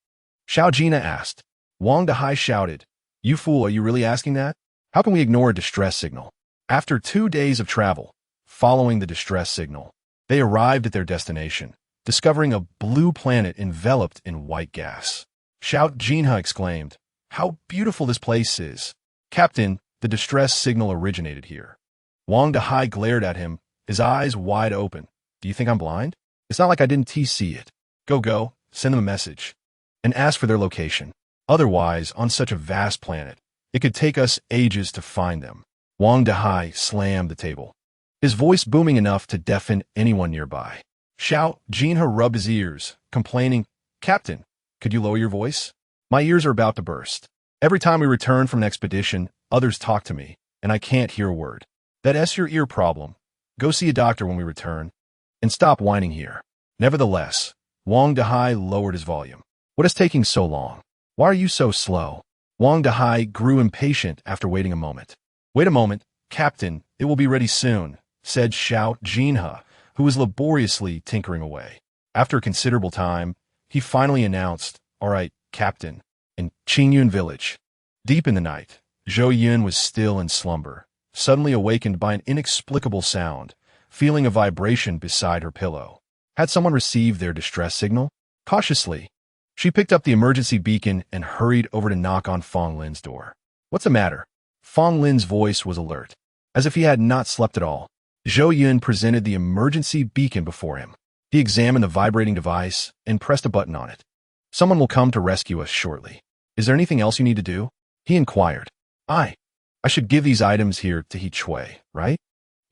Xiao Jinhe asked. Wang Dehai shouted, You fool, are you really asking that? How can we ignore a distress signal? After 2 days of travel, following the distress signal, they arrived at their destination, discovering a blue planet enveloped in white gas. Xiao Jinhe exclaimed, How beautiful this place is. Captain, the distress signal originated here. Wang Dehai glared at him, his eyes wide open. Do you think I'm blind? It's not like I didn't see it. Go, send them a message, and ask for their location. Otherwise, on such a vast planet, it could take us ages to find them. Wang Dehai slammed the table, his voice booming enough to deafen anyone nearby. Xiao Jinhe rubbed his ears, complaining, Captain, could you lower your voice? My ears are about to burst. Every time we return from an expedition, others talk to me, and I can't hear a word. That's your ear problem. Go see a doctor when we return, and stop whining here. Nevertheless, Wang Dehai lowered his volume. What is taking so long? Why are you so slow? Wang Dehai grew impatient after waiting a moment. Wait a moment, Captain, it will be ready soon, said Xiao Jinhe, who was laboriously tinkering away. After a considerable time, he finally announced, All right, Captain, in Qingyun village. Deep in the night, Zhou Yun was still in slumber, suddenly awakened by an inexplicable sound, feeling a vibration beside her pillow. Had someone received their distress signal? Cautiously, she picked up the emergency beacon and hurried over to knock on Fong Lin's door. What's the matter? Fong Lin's voice was alert, as if he had not slept at all. Zhou Yun presented the emergency beacon before him. He examined the vibrating device and pressed a button on it. Someone will come to rescue us shortly. Is there anything else you need to do? He inquired. I should give these items here to He Chui, right?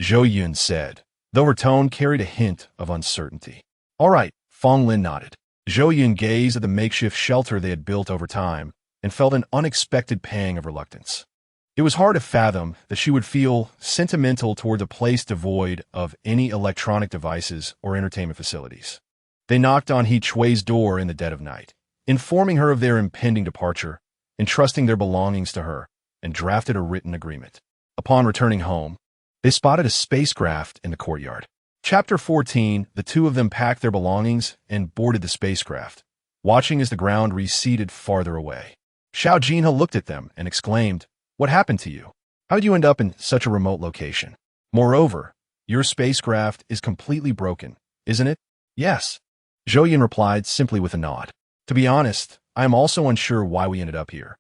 Zhou Yun said, though her tone carried a hint of uncertainty. All right, Fong Lin nodded. Zhou Yun gazed at the makeshift shelter they had built over time and felt an unexpected pang of reluctance. It was hard to fathom that she would feel sentimental toward a place devoid of any electronic devices or entertainment facilities. They knocked on He Chui's door in the dead of night. informing her of their impending departure, entrusting their belongings to her, and drafted a written agreement. Upon returning home, they spotted a spacecraft in the courtyard. Chapter 14, the two of them packed their belongings and boarded the spacecraft, watching as the ground receded farther away. Zhou Jinhe looked at them and exclaimed, "What happened to you? How did you end up in such a remote location? Moreover, your spacecraft is completely broken, isn't it?" "Yes," Zhou Yun replied simply with a nod. "To be honest, I am also unsure why we ended up here,"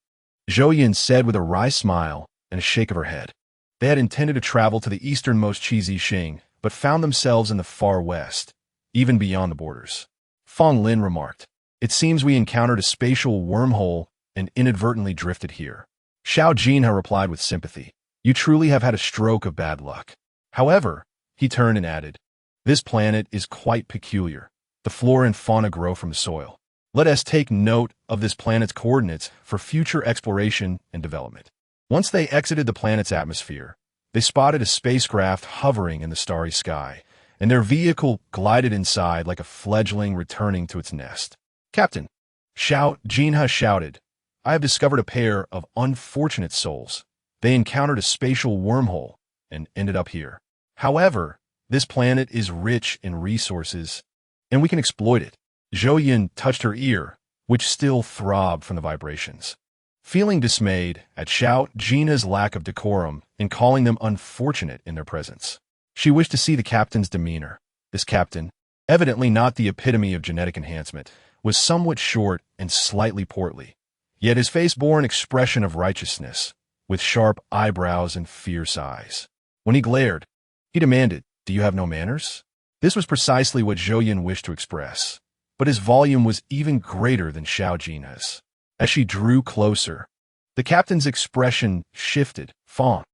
Zhou Yun said with a wry smile and a shake of her head. They had intended to travel to the easternmost Qizixing, but found themselves in the far west, even beyond the borders. Fong Lin remarked, "It seems we encountered a spatial wormhole and inadvertently drifted here." Zhou Jinhe replied with sympathy, "You truly have had a stroke of bad luck." However, he turned and added, "This planet is quite peculiar. The flora and fauna grow from the soil. Let us take note of this planet's coordinates for future exploration and development." Once they exited the planet's atmosphere, they spotted a spacecraft hovering in the starry sky, and their vehicle glided inside like a fledgling returning to its nest. "Captain," Zhou Jinhe shouted, "I have discovered a pair of unfortunate souls. They encountered a spatial wormhole and ended up here. However, this planet is rich in resources, and we can exploit it." Zhou Yun touched her ear, which still throbbed from the vibrations. Feeling dismayed at Zhou Jinhe's lack of decorum in calling them unfortunate in their presence, she wished to see the captain's demeanor. This captain, evidently not the epitome of genetic enhancement, was somewhat short and slightly portly, yet his face bore an expression of righteousness, with sharp eyebrows and fierce eyes. When he glared, he demanded, "Do you have no manners?" This was precisely what Zhou Yun wished to express, but his volume was even greater than Zhou Jinhe's. As she drew closer, the captain's expression shifted. Fong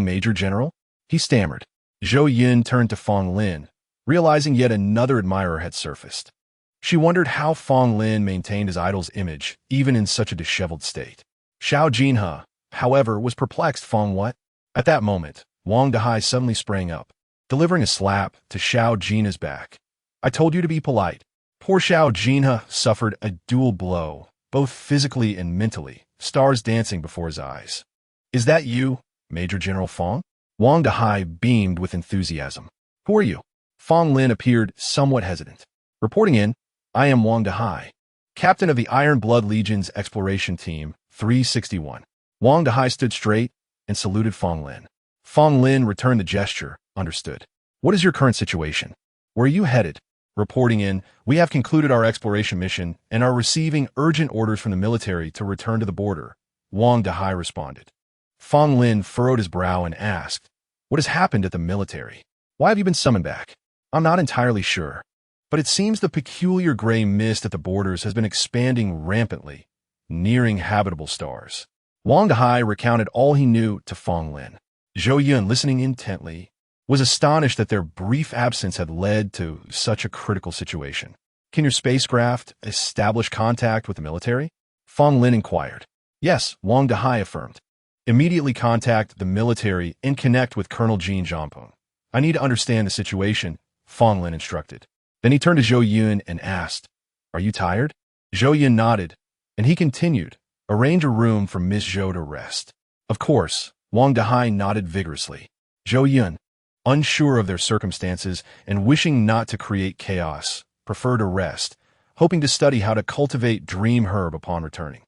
Major General?" he stammered. Zhou Yun turned to Fong Lin, realizing yet another admirer had surfaced. She wondered how Fong Lin maintained his idol's image, even in such a disheveled state. Zhou Jinhe, however, was perplexed. "Fong what?" At that moment, Wang Dehai suddenly sprang up, delivering a slap to Zhou Jinhe's back. "I told you to be polite." Poor Zhou Jinhe suffered a dual blow, both physically and mentally, stars dancing before his eyes. "Is that you, Major General Fong?" Wang Dehai beamed with enthusiasm. "Who are you?" Fong Lin appeared somewhat hesitant. "Reporting in, I am Wang Dehai, captain of the Iron Blood Legion's exploration team, 361. Wang Dehai stood straight and saluted Fong Lin. Fong Lin returned the gesture, understood. "What is your current situation? Where are you headed?" Reporting in, "We have concluded our exploration mission and are receiving urgent orders from the military to return to the border," Wang Dehai responded. Fong Lin furrowed his brow and asked, "What has happened at the military? Why have you been summoned back?" "I'm not entirely sure, but it seems the peculiar gray mist at the borders has been expanding rampantly, nearing habitable stars." Wang Dehai recounted all he knew to Fong Lin. Zhou Yun, listening intently, was astonished that their brief absence had led to such a critical situation. "Can your spacecraft establish contact with the military?" Fong Lin inquired. "Yes," Wang Dehai affirmed. "Immediately contact the military and connect with Colonel Jean Jampong. I need to understand the situation," Fong Lin instructed. Then he turned to Zhou Yun and asked, "Are you tired?" Zhou Yun nodded, and he continued, "Arrange a room for Miss Zhou to rest." "Of course," Wang Dehai nodded vigorously. Zhou Yun, unsure of their circumstances and wishing not to create chaos, preferred to rest, hoping to study how to cultivate dream herb upon returning.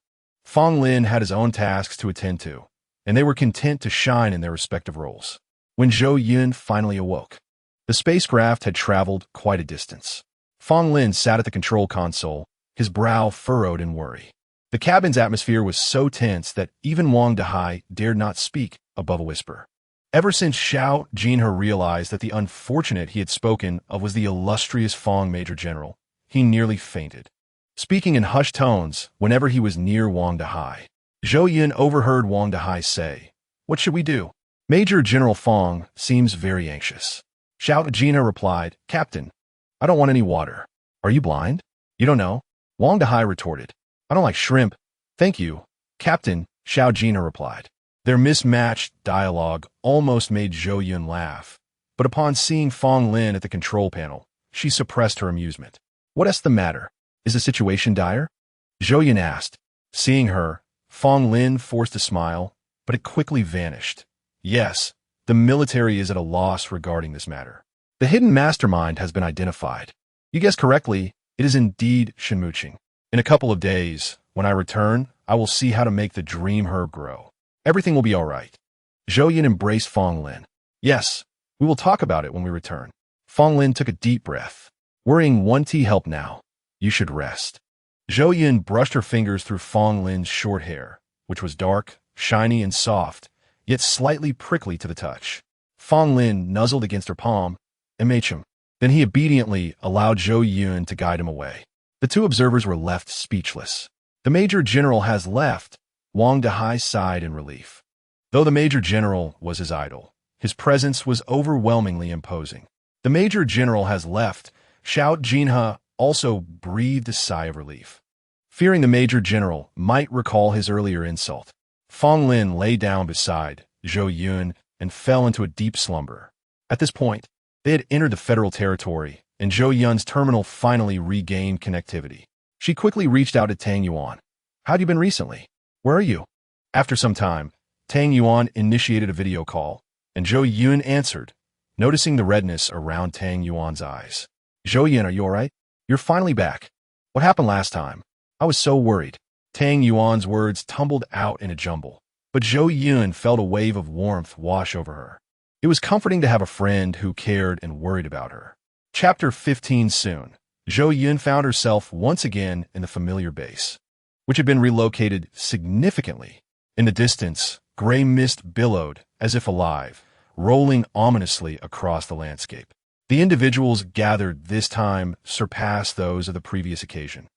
Fong Lin had his own tasks to attend to, and they were content to shine in their respective roles. When Zhou Yun finally awoke, the spacecraft had traveled quite a distance. Fong Lin sat at the control console, his brow furrowed in worry. The cabin's atmosphere was so tense that even Wang Dehai dared not speak above a whisper. Ever since Zhou Jinhe realized that the unfortunate he had spoken of was the illustrious Fong Major General, he nearly fainted. Speaking in hushed tones whenever he was near Wang Dehai, Zhou Yun overheard Wang Dehai say, "What should we do? Major General Fong seems very anxious." Zhou Jinhe replied, "Captain, I don't want any water. Are you blind? You don't know?" Wang Dehai retorted, "I don't like shrimp." "Thank you, Captain," Zhou Jinhe replied. Their mismatched dialogue almost made Zhou Yun laugh, but upon seeing Fong Lin at the control panel, she suppressed her amusement. "What is the matter? Is the situation dire?" Zhou Yun asked. Seeing her, Fong Lin forced a smile, but it quickly vanished. Yes, the military is at a loss regarding this matter. The hidden mastermind has been identified. You guessed correctly, it is indeed Shenmuqing. In a couple of days, when I return, I will see how to make the dream herb grow. Everything will be all right. Zhou Yun embraced Fong Lin. Yes, we will talk about it when we return. Fong Lin took a deep breath. Worrying won't help now. You should rest. Zhou Yun brushed her fingers through Fong Lin's short hair, which was dark, shiny, and soft, yet slightly prickly to the touch. Fong Lin nuzzled against her palm and made him. Then he obediently allowed Zhou Yun to guide him away. The two observers were left speechless. The Major General has left, Wang Dahai sighed in relief. Though the Major General was his idol, his presence was overwhelmingly imposing. The Major General has left, Xiao Jinhe also breathed a sigh of relief. Fearing the Major General might recall his earlier insult, Fong Lin lay down beside Zhou Yun and fell into a deep slumber. At this point, they had entered the federal territory, and Zhou Yun's terminal finally regained connectivity. She quickly reached out to Tang Yuan. How'd you been recently? Where are you? After some time, Tang Yuan initiated a video call, and Zhou Yun answered, noticing the redness around Tang Yuan's eyes. Zhou Yun, are you all right? You're finally back. What happened last time? I was so worried. Tang Yuan's words tumbled out in a jumble, but Zhou Yun felt a wave of warmth wash over her. It was comforting to have a friend who cared and worried about her. Chapter 15 Soon, Zhou Yun found herself once again in the familiar base, which had been relocated significantly. In the distance, gray mist billowed, as if alive, rolling ominously across the landscape. The individuals gathered this time surpassed those of the previous occasion,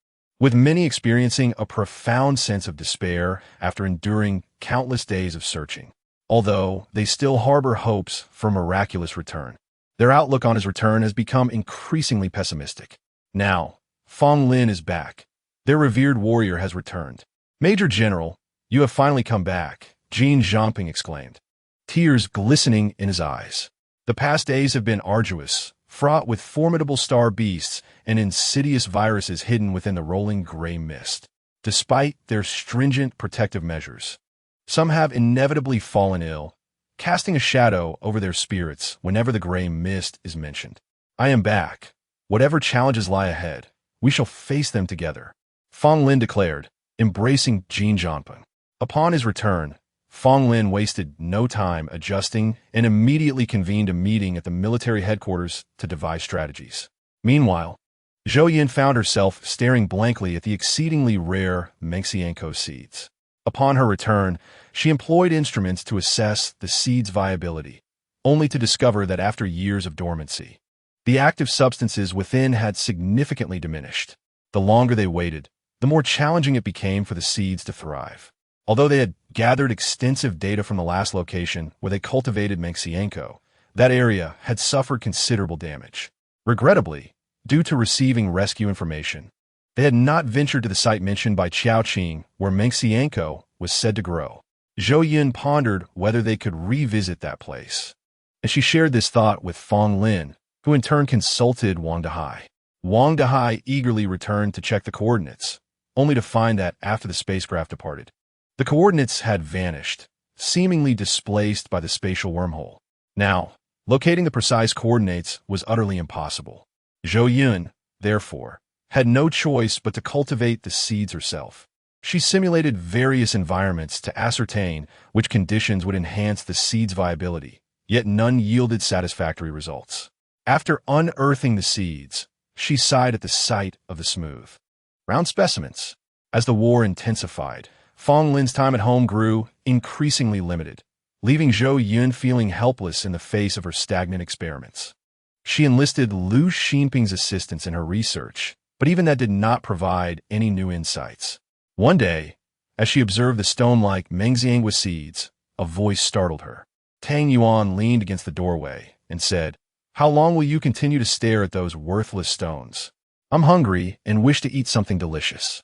with many experiencing a profound sense of despair after enduring countless days of searching. Although they still harbor hopes for miraculous return, their outlook on his return has become increasingly pessimistic. Now, Fong Lin is back. Their revered warrior has returned. Major General, you have finally come back, Jin Zhangping exclaimed, tears glistening in his eyes. The past days have been arduous, fraught with formidable star beasts and insidious viruses hidden within the rolling gray mist. Despite their stringent protective measures, some have inevitably fallen ill, casting a shadow over their spirits whenever the gray mist is mentioned. I am back. Whatever challenges lie ahead, we shall face them together, Fong Lin declared, embracing Jin Zhangping. Upon his return, Fong Lin wasted no time adjusting and immediately convened a meeting at the military headquarters to devise strategies. Meanwhile, Zhou Yun found herself staring blankly at the exceedingly rare Mengxianko seeds. Upon her return, she employed instruments to assess the seed's viability, only to discover that after years of dormancy, the active substances within had significantly diminished. The longer they waited, the more challenging it became for the seeds to thrive. Although they had gathered extensive data from the last location where they cultivated Mengxianko, that area had suffered considerable damage. Regrettably, due to receiving rescue information, they had not ventured to the site mentioned by Qiaoqing where Mengxianko was said to grow. Zhou Yun pondered whether they could revisit that place, and she shared this thought with Fong Lin, who in turn consulted Wang Dahai. Wang Dahai eagerly returned to check the coordinates, only to find that after the spacecraft departed, the coordinates had vanished, seemingly displaced by the spatial wormhole. Now, locating the precise coordinates was utterly impossible. Zhou Yun, therefore, had no choice but to cultivate the seeds herself. She simulated various environments to ascertain which conditions would enhance the seed's viability, yet none yielded satisfactory results. After unearthing the seeds, she sighed at the sight of the smooth, round specimens. As the war intensified, Fong Lin's time at home grew increasingly limited, leaving Zhou Yun feeling helpless in the face of her stagnant experiments. She enlisted Liu Xinping's assistance in her research, but even that did not provide any new insights. One day, as she observed the stone-like Mengxiango seeds, a voice startled her. Tang Yuan leaned against the doorway and said, "How long will you continue to stare at those worthless stones? I'm hungry and wish to eat something delicious."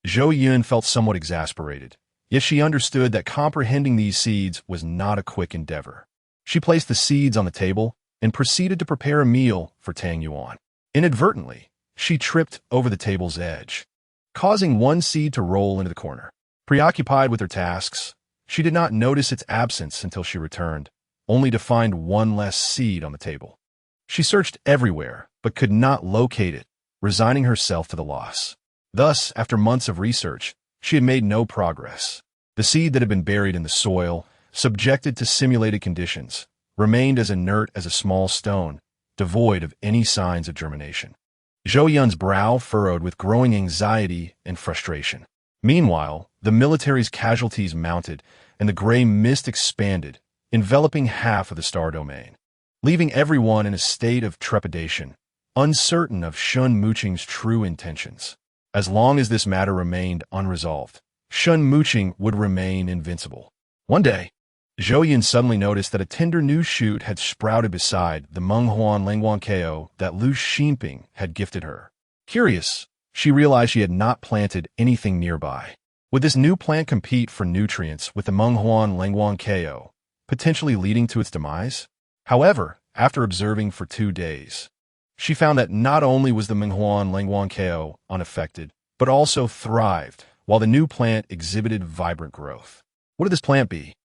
Zhou Yun felt somewhat exasperated, yet she understood that comprehending these seeds was not a quick endeavor. She placed the seeds on the table and proceeded to prepare a meal for Tang Yuan. Inadvertently, she tripped over the table's edge, causing one seed to roll into the corner. Preoccupied with her tasks, she did not notice its absence until she returned, only to find one less seed on the table. She searched everywhere, but could not locate it, resigning herself to the loss. Thus, after months of research, she had made no progress. The seed that had been buried in the soil, subjected to simulated conditions, remained as inert as a small stone, devoid of any signs of germination. Zhou Yun's brow furrowed with growing anxiety and frustration. Meanwhile, the military's casualties mounted, and the gray mist expanded, enveloping half of the star domain, leaving everyone in a state of trepidation, uncertain of Shun Muqing's true intentions. As long as this matter remained unresolved, Shun Muqing would remain invincible. One day, Zhou Yun suddenly noticed that a tender new shoot had sprouted beside the Menghuan Langwankeo that Lu Xinping had gifted her. Curious, she realized she had not planted anything nearby. Would this new plant compete for nutrients with the Menghuan Langwankeo, potentially leading to its demise? However, after observing for 2 days, she found that not only was the Menghuan Langwankeo unaffected, but also thrived, while the new plant exhibited vibrant growth. What would this plant be?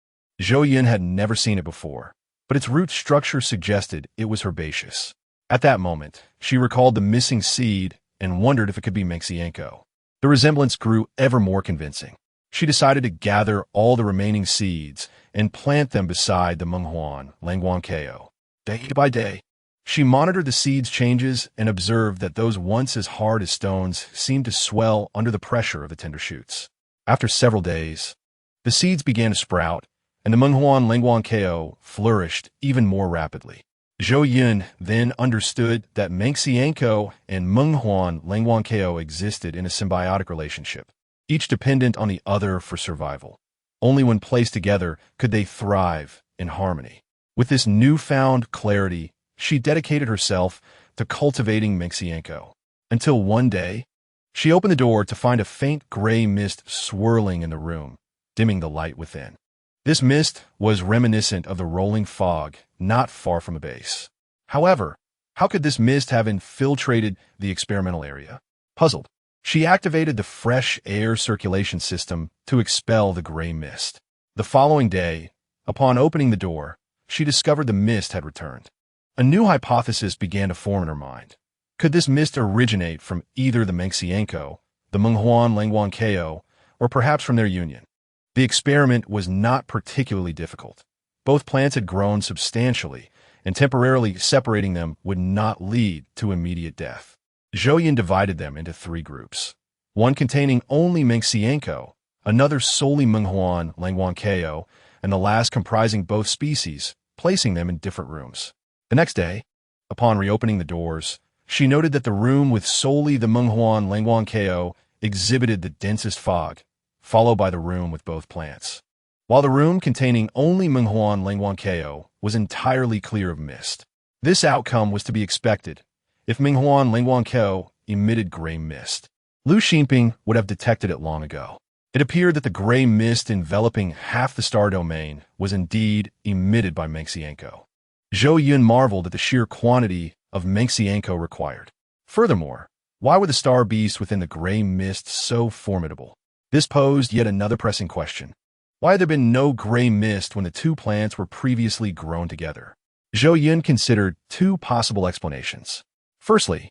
Zhou Yun had never seen it before, but its root structure suggested it was herbaceous. At that moment, she recalled the missing seed and wondered if it could be Menxianko. The resemblance grew ever more convincing. She decided to gather all the remaining seeds and plant them beside the Menghuan Langwankeo. Day by day, she monitored the seeds' changes and observed that those once as hard as stones seemed to swell under the pressure of the tender shoots. After several days, the seeds began to sprout, and the Menghuan Langwankeo flourished even more rapidly. Zhou Yun then understood that Menxianko and Menghuan Langwankeo existed in a symbiotic relationship, each dependent on the other for survival. Only when placed together could they thrive in harmony. With this newfound clarity, she dedicated herself to cultivating Menxianko, until one day, she opened the door to find a faint gray mist swirling in the room, dimming the light within. This mist was reminiscent of the rolling fog not far from the base. However, how could this mist have infiltrated the experimental area? Puzzled, she activated the fresh air circulation system to expel the gray mist. The following day, upon opening the door, she discovered the mist had returned. A new hypothesis began to form in her mind. Could this mist originate from either the Menxianko, the Menghuan Langwankeo, or perhaps from their union? The experiment was not particularly difficult. Both plants had grown substantially, and temporarily separating them would not lead to immediate death. Zhou Yun divided them into 3 groups, one containing only Menxianko, another solely Menghuan Langwankeo, and the last comprising both species, placing them in different rooms. The next day, upon reopening the doors, she noted that the room with solely the Menghuan Langwankeo exhibited the densest fog, followed by the room with both plants, while the room containing only Menghuan Langwankeo was entirely clear of mist. This outcome was to be expected if Menghuan Langwankeo emitted gray mist. Lu Xinping would have detected it long ago. It appeared that the gray mist enveloping half the star domain was indeed emitted by Menxianko. Zhou Yun marveled at the sheer quantity of Menxianko required. Furthermore, why were the star beasts within the gray mist so formidable? This posed yet another pressing question. Why had there been no gray mist when the 2 plants were previously grown together? Zhou Yun considered 2 possible explanations. Firstly,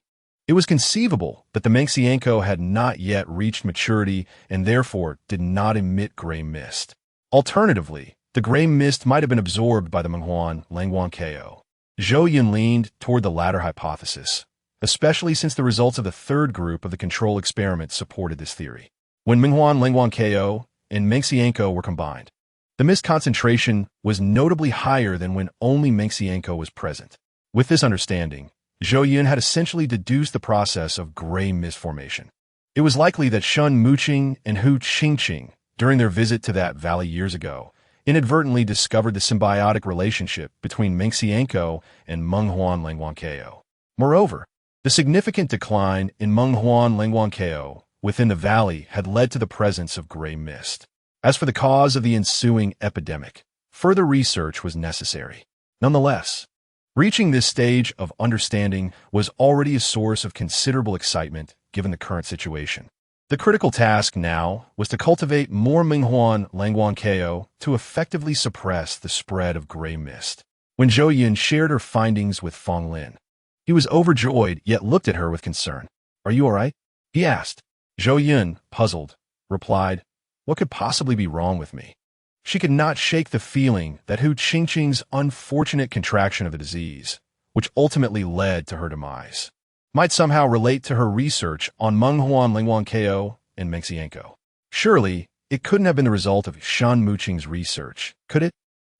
it was conceivable that the Menxianko had not yet reached maturity and therefore did not emit gray mist. Alternatively, the gray mist might have been absorbed by the Menghuan Langwankeo. Zhou Yun leaned toward the latter hypothesis, especially since the results of the 3rd group of the control experiment supported this theory. When Menghuan Langwankeo and Menxianko were combined, the mist concentration was notably higher than when only Menxianko was present. With this understanding, Zhou Yun had essentially deduced the process of gray mist formation. It was likely that Shun Muqing and Hu Qingqing, during their visit to that valley years ago, inadvertently discovered the symbiotic relationship between Menxianko and Menghuan Langwankeo. Moreover, the significant decline in Menghuan Langwankeo within the valley had led to the presence of gray mist. As for the cause of the ensuing epidemic, further research was necessary. Nonetheless, reaching this stage of understanding was already a source of considerable excitement given the current situation. The critical task now was to cultivate more Minghuan Langguan Ko to effectively suppress the spread of gray mist. When Zhou Yun shared her findings with Fong Lin, he was overjoyed yet looked at her with concern. "Are you all right?" he asked. Zhou Yun, puzzled, replied, "What could possibly be wrong with me?" She could not shake the feeling that Hu Qingqing's unfortunate contraction of the disease, which ultimately led to her demise, might somehow relate to her research on Menghuan Lingguan Ko and Mengxianko. Surely, it couldn't have been the result of Shan Muqing's research, could it?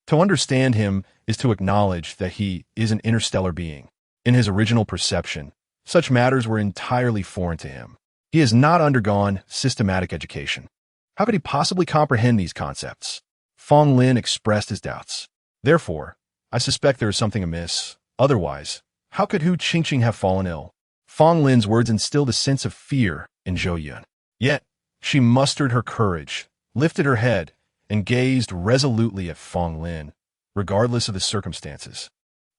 To understand him is to acknowledge that he is an interstellar being. In his original perception, such matters were entirely foreign to him. He has not undergone systematic education. How could he possibly comprehend these concepts? Fong Lin expressed his doubts. Therefore, I suspect there is something amiss. Otherwise, how could Hu Qingqing have fallen ill? Fong Lin's words instilled a sense of fear in Zhou Yun. Yet, she mustered her courage, lifted her head, and gazed resolutely at Fong Lin, regardless of the circumstances.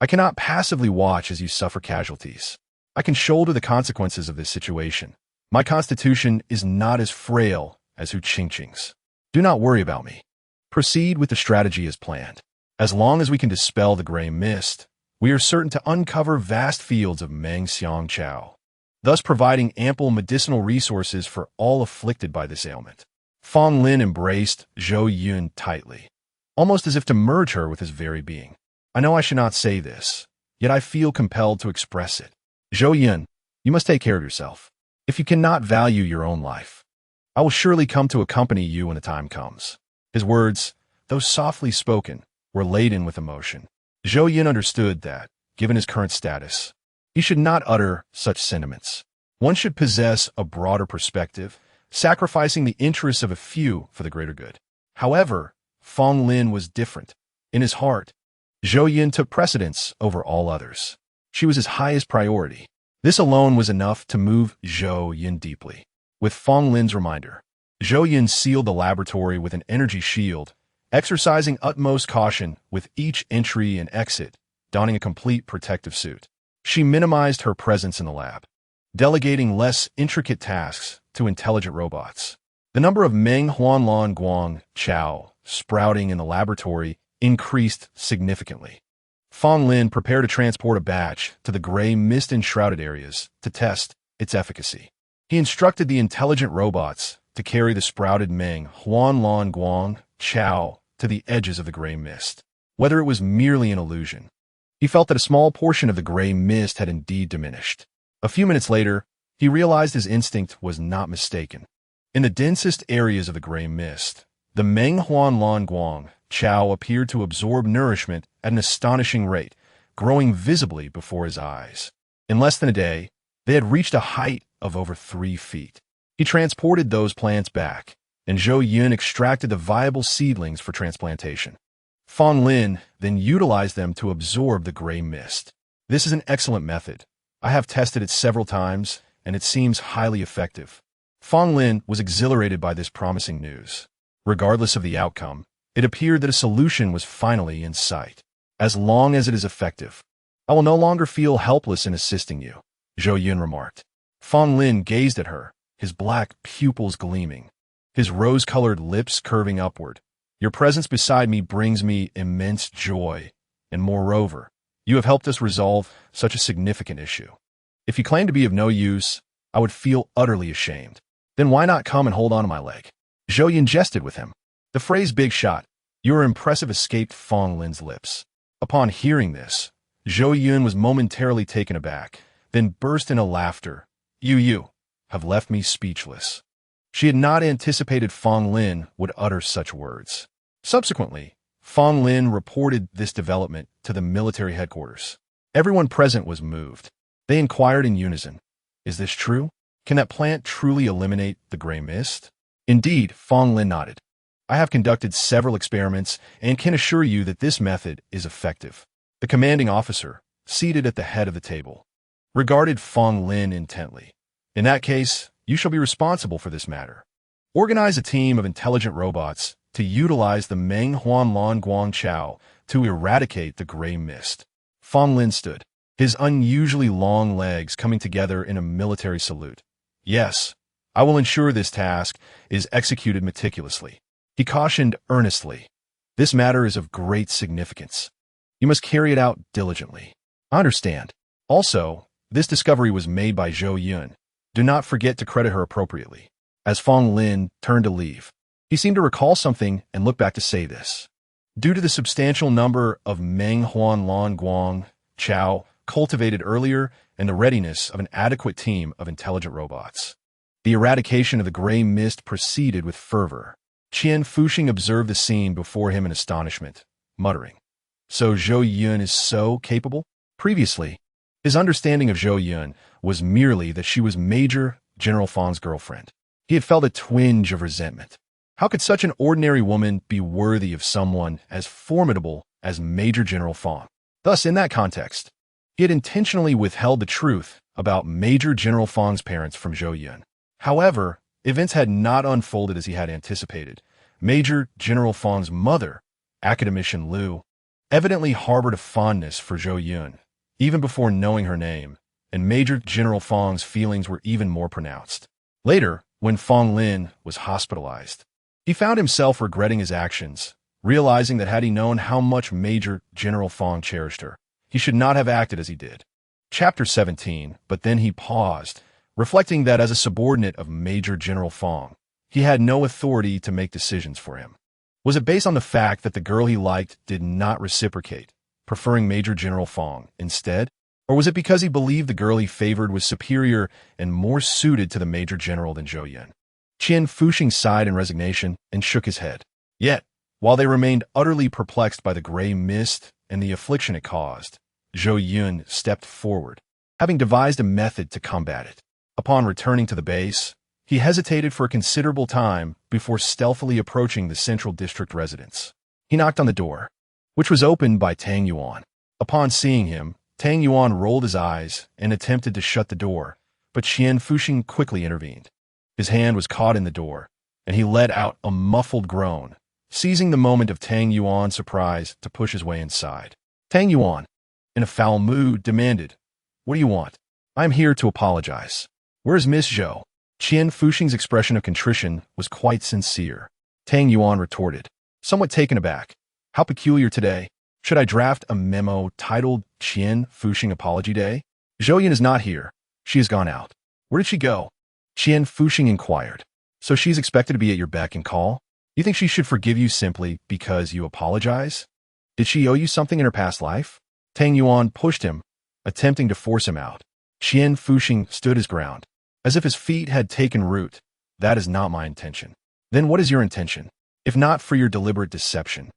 "I cannot passively watch as you suffer casualties. I can shoulder the consequences of this situation. My constitution is not as frail as Hu Qingqing's. Do not worry about me. Proceed with the strategy as planned. As long as we can dispel the gray mist, we are certain to uncover vast fields of Meng Xiang Chao, thus providing ample medicinal resources for all afflicted by this ailment." Fong Lin embraced Zhou Yun tightly, almost as if to merge her with his very being. "I know I should not say this, yet I feel compelled to express it. Zhou Yun, you must take care of yourself. If you cannot value your own life, I will surely come to accompany you when the time comes." His words, though softly spoken, were laden with emotion. Zhou Yun understood that, given his current status, he should not utter such sentiments. One should possess a broader perspective, sacrificing the interests of a few for the greater good. However, Fong Lin was different. In his heart, Zhou Yun took precedence over all others. She was his highest priority. This alone was enough to move Zhou Yun deeply. With Fong Lin's reminder, Zhou Yun sealed the laboratory with an energy shield, exercising utmost caution with each entry and exit, donning a complete protective suit. She minimized her presence in the lab, delegating less intricate tasks to intelligent robots. The number of Meng Huanlan Guang Chao sprouting in the laboratory increased significantly. Fong Lin prepared to transport a batch to the gray mist-enshrouded areas to test its efficacy. He instructed the intelligent robots to carry the sprouted Meng Huanlan Guang Chao to the edges of the gray mist. Whether it was merely an illusion, he felt that a small portion of the gray mist had indeed diminished. A few minutes later, he realized his instinct was not mistaken. In the densest areas of the gray mist, the Meng Huanlan Guang Chao appeared to absorb nourishment at an astonishing rate, growing visibly before his eyes. In less than a day, they had reached a height of over 3 feet. He transported those plants back, and Zhou Yun extracted the viable seedlings for transplantation. Fong Lin then utilized them to absorb the gray mist. This is an excellent method. I have tested it several times, and it seems highly effective. Fong Lin was exhilarated by this promising news. Regardless of the outcome, it appeared that a solution was finally in sight. "As long as it is effective, I will no longer feel helpless in assisting you," Zhou Yun remarked. Fong Lin gazed at her, his black pupils gleaming, his rose-colored lips curving upward. "Your presence beside me brings me immense joy, and moreover, you have helped us resolve such a significant issue. If you claim to be of no use, I would feel utterly ashamed. Then why not come and hold on to my leg?" Zhou Yun jested with him. The phrase "big shot," "you are impressive," escaped Fong Lin's lips. Upon hearing this, Zhou Yun was momentarily taken aback, then burst into laughter. You have left me speechless." She had not anticipated Fong Lin would utter such words. Subsequently, Fong Lin reported this development to the military headquarters. Everyone present was moved. They inquired in unison, "Is this true? Can that plant truly eliminate the gray mist?" "Indeed," Fong Lin nodded. "I have conducted several experiments and can assure you that this method is effective." The commanding officer, seated at the head of the table, regarded Fong Lin intently. "In that case, you shall be responsible for this matter. Organize a team of intelligent robots to utilize the Meng Huanlan Guang Chao to eradicate the gray mist." Fong Lin stood, his unusually long legs coming together in a military salute. "Yes, I will ensure this task is executed meticulously. He cautioned earnestly. This matter is of great significance. You must carry it out diligently. I understand. Also, this discovery was made by Zhou Yun. Do not forget to credit her appropriately. As Fong Lin turned to leave, he seemed to recall something and looked back to say this. Due to the substantial number of Meng Huan Lan Guang Chao cultivated earlier and the readiness of an adequate team of intelligent robots, the eradication of the gray mist proceeded with fervor. Qian Fuxing observed the scene before him in astonishment, muttering, "So Zhou Yun is so capable?" Previously, his understanding of Zhou Yun was merely that she was Major General Fong's girlfriend. He had felt a twinge of resentment. How could such an ordinary woman be worthy of someone as formidable as Major General Fong? Thus, in that context, he had intentionally withheld the truth about Major General Fong's parents from Zhou Yun. However, events had not unfolded as he had anticipated. Major General Fong's mother, Academician Liu, evidently harbored a fondness for Zhou Yun, even before knowing her name, and Major General Fong's feelings were even more pronounced. Later, when Fong Lin was hospitalized, he found himself regretting his actions, realizing that had he known how much Major General Fong cherished her, he should not have acted as he did. Chapter 17, but then he paused, reflecting that as a subordinate of Major General Fong, he had no authority to make decisions for him. Was it based on the fact that the girl he liked did not reciprocate, preferring Major General Fong instead? Or was it because he believed the girl he favored was superior and more suited to the Major General than Zhou Yun? Qian Fuxing sighed in resignation and shook his head. Yet, while they remained utterly perplexed by the gray mist and the affliction it caused, Zhou Yun stepped forward, having devised a method to combat it. Upon returning to the base, he hesitated for a considerable time before stealthily approaching the Central District residence. He knocked on the door, which was opened by Tang Yuan. Upon seeing him, Tang Yuan rolled his eyes and attempted to shut the door, but Qian Fuxing quickly intervened. His hand was caught in the door, and he let out a muffled groan, seizing the moment of Tang Yuan's surprise to push his way inside. Tang Yuan, in a foul mood, demanded, "What do you want?" "I am here to apologize." "Where is Miss Zhou?" Qian Fuxing's expression of contrition was quite sincere. Tang Yuan retorted, somewhat taken aback, "How peculiar today. Should I draft a memo titled Qian Fuxing Apology Day? Zhou Yun is not here. She has gone out." "Where did she go?" Qian Fuxing inquired. "So she's expected to be at your beck and call? You think she should forgive you simply because you apologize? Did she owe you something in her past life?" Tang Yuan pushed him, attempting to force him out. Qian Fuxing stood his ground, as if his feet had taken root. "That is not my intention." "Then what is your intention? If not for your deliberate deception,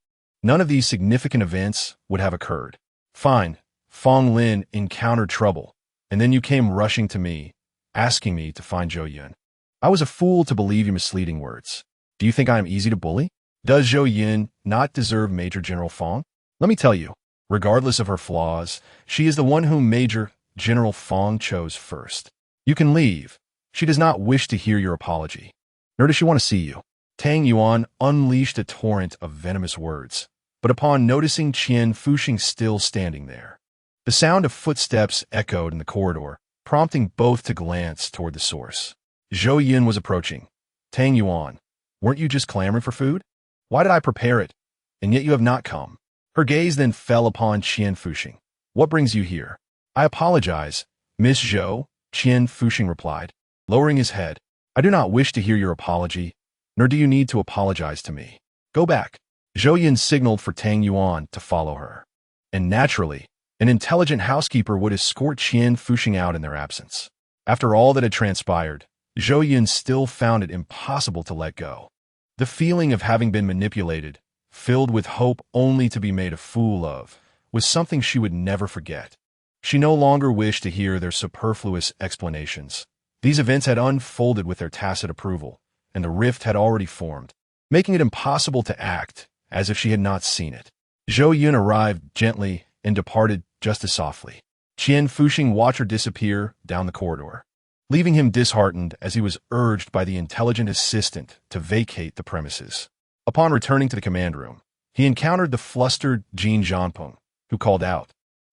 none of these significant events would have occurred." "Fine. Fong Lin encountered trouble, and then you came rushing to me, asking me to find Zhou Yun. I was a fool to believe your misleading words. Do you think I am easy to bully? Does Zhou Yun not deserve Major General Fong? Let me tell you, regardless of her flaws, she is the one whom Major General Fong chose first. You can leave. She does not wish to hear your apology, nor does she want to see you." Tang Yuan unleashed a torrent of venomous words, but upon noticing Qian Fuxing still standing there, the sound of footsteps echoed in the corridor, prompting both to glance toward the source. Zhou Yun was approaching. "Tang Yuan, weren't you just clamoring for food? Why did I prepare it, and yet you have not come?" Her gaze then fell upon Qian Fuxing. "What brings you here?" "I apologize, Miss Zhou," Qian Fuxing replied, lowering his head. "I do not wish to hear your apology, nor do you need to apologize to me. Go back." Zhou Yun signaled for Tang Yuan to follow her. And naturally, an intelligent housekeeper would escort Qian Fuxing out in their absence. After all that had transpired, Zhou Yun still found it impossible to let go. The feeling of having been manipulated, filled with hope only to be made a fool of, was something she would never forget. She no longer wished to hear their superfluous explanations. These events had unfolded with their tacit approval, and the rift had already formed, making it impossible to act as if she had not seen it. Zhou Yun arrived gently and departed just as softly. Qian Fuxing watched her disappear down the corridor, leaving him disheartened as he was urged by the intelligent assistant to vacate the premises. Upon returning to the command room, he encountered the flustered Jin Zhanpeng, who called out,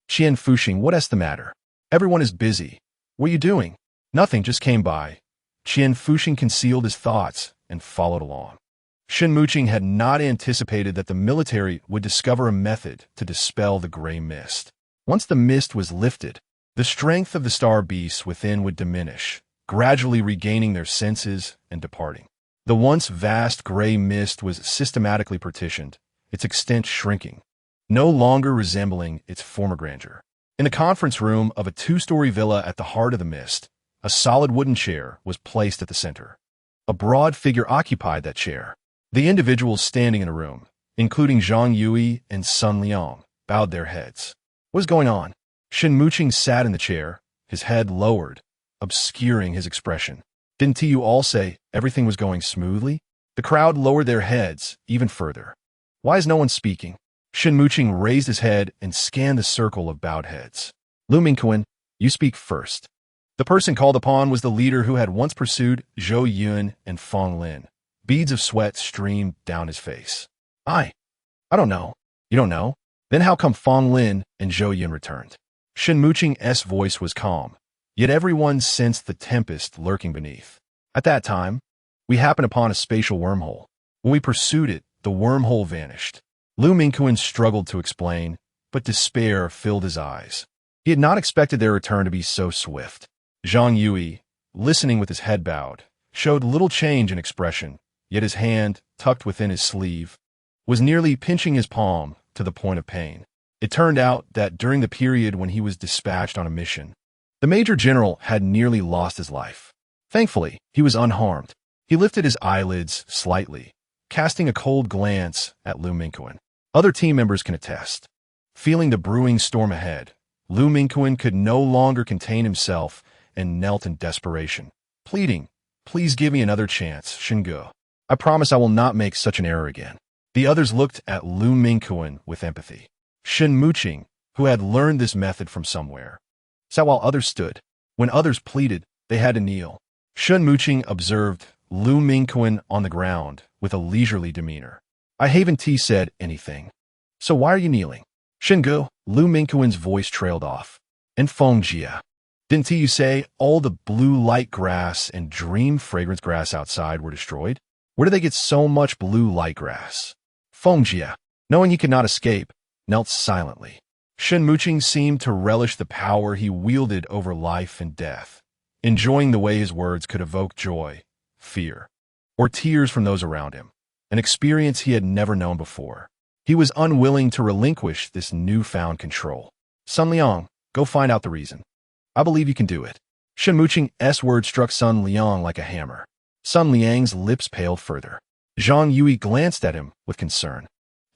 "Qian Fuxing, what is the matter? Everyone is busy. What are you doing?" "Nothing, just came by. Qian Fuxing concealed his thoughts and followed along. Shen Muqing had not anticipated that the military would discover a method to dispel the gray mist. Once the mist was lifted, the strength of the star beasts within would diminish, gradually regaining their senses and departing. The once vast gray mist was systematically partitioned, its extent shrinking, no longer resembling its former grandeur. In the conference room of a two-story villa at the heart of the mist, a solid wooden chair was placed at the center. A broad figure occupied that chair. The individuals standing in the room, including Zhang Yui and Sun Liang, bowed their heads. What is going on? Shen Muqing sat in the chair, his head lowered, obscuring his expression. Didn't you all say everything was going smoothly? The crowd lowered their heads even further. Why is no one speaking? Shen Muqing raised his head and scanned the circle of bowed heads. Lu Mingquan, you speak first. The person called upon was the leader who had once pursued Zhou Yun and Feng Lin. Beads of sweat streamed down his face. I don't know. You don't know? Then how come Feng Lin and Zhou Yun returned? Shen Muqing's voice was calm, yet everyone sensed the tempest lurking beneath. At that time, we happened upon a spatial wormhole. When we pursued it, the wormhole vanished. Lu Mingquan struggled to explain, but despair filled his eyes. He had not expected their return to be so swift. Zhang Yui, listening with his head bowed, showed little change in expression, yet his hand, tucked within his sleeve, was nearly pinching his palm to the point of pain. It turned out that during the period when he was dispatched on a mission, the Major General had nearly lost his life. Thankfully, he was unharmed. He lifted his eyelids slightly, casting a cold glance at Lu Mingquan. Other team members can attest. Feeling the brewing storm ahead, Lu Mingquan could no longer contain himself and knelt in desperation, pleading, "Please give me another chance, Shingu. I promise I will not make such an error again." The others looked at Lu Mingquan with empathy. Shen Muqing, who had learned this method from somewhere, sat while others stood. When others pleaded, they had to kneel. Shen Muqing observed Lu Mingquan on the ground with a leisurely demeanor. I haven't said anything. So why are you kneeling? Shingu, Lu Mingquan's voice trailed off. And Feng Jia. Didn't you say all the blue light grass and dream fragrance grass outside were destroyed? Where did they get so much blue light grass? Feng Jia, knowing he could not escape, knelt silently. Shen Muqing seemed to relish the power he wielded over life and death, enjoying the way his words could evoke joy, fear, or tears from those around him, an experience he had never known before. He was unwilling to relinquish this newfound control. Sun Liang, go find out the reason. I believe you can do it. Shen Muqing's words struck Sun Liang like a hammer. Sun Liang's lips paled further. Zhang Yui glanced at him with concern.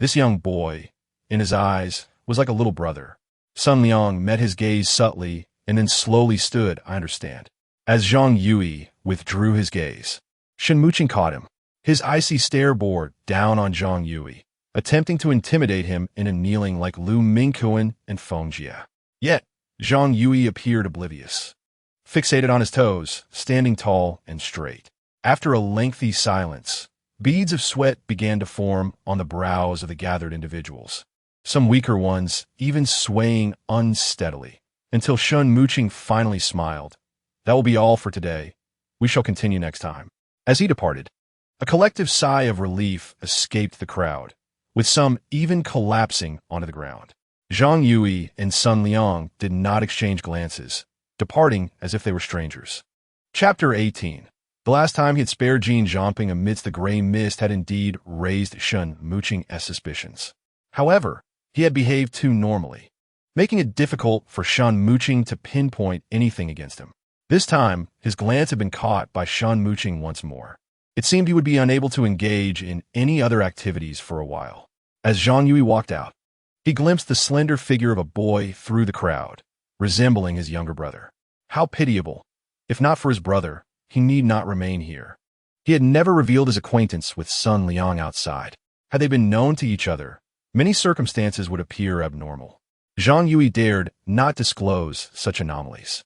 This young boy, in his eyes, was like a little brother. Sun Liang met his gaze subtly and then slowly stood. I understand. As Zhang Yui withdrew his gaze, Shen Muqing caught him. His icy stare bore down on Zhang Yui, attempting to intimidate him into kneeling like Lu Mingquan and Feng Jia. Yet, Zhang Yui appeared oblivious, fixated on his toes, standing tall and straight. After a lengthy silence, beads of sweat began to form on the brows of the gathered individuals, some weaker ones even swaying unsteadily, until Shen Muqing finally smiled. That will be all for today. We shall continue next time. As he departed, a collective sigh of relief escaped the crowd, with some even collapsing onto the ground. Zhang Yui and Sun Liang did not exchange glances, departing as if they were strangers. Chapter 18. The last time he had spared Jean jumping amidst the gray mist had indeed raised Shen Muqing's suspicions. However, he had behaved too normally, making it difficult for Shen Muqing to pinpoint anything against him. This time, his glance had been caught by Shen Muqing once more. It seemed he would be unable to engage in any other activities for a while. As Zhang Yui walked out, he glimpsed the slender figure of a boy through the crowd, resembling his younger brother. How pitiable. If not for his brother, he need not remain here. He had never revealed his acquaintance with Sun Liang outside. Had they been known to each other, many circumstances would appear abnormal. Zhang Yui dared not disclose such anomalies.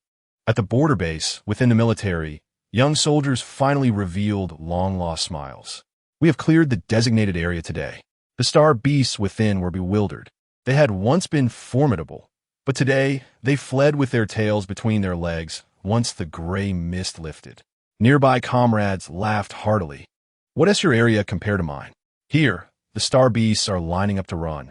At the border base, within the military, young soldiers finally revealed long-lost smiles. We have cleared the designated area today. The star beasts within were bewildered. They had once been formidable, but today they fled with their tails between their legs once the gray mist lifted. Nearby comrades laughed heartily. What is your area compared to mine? Here, the star beasts are lining up to run.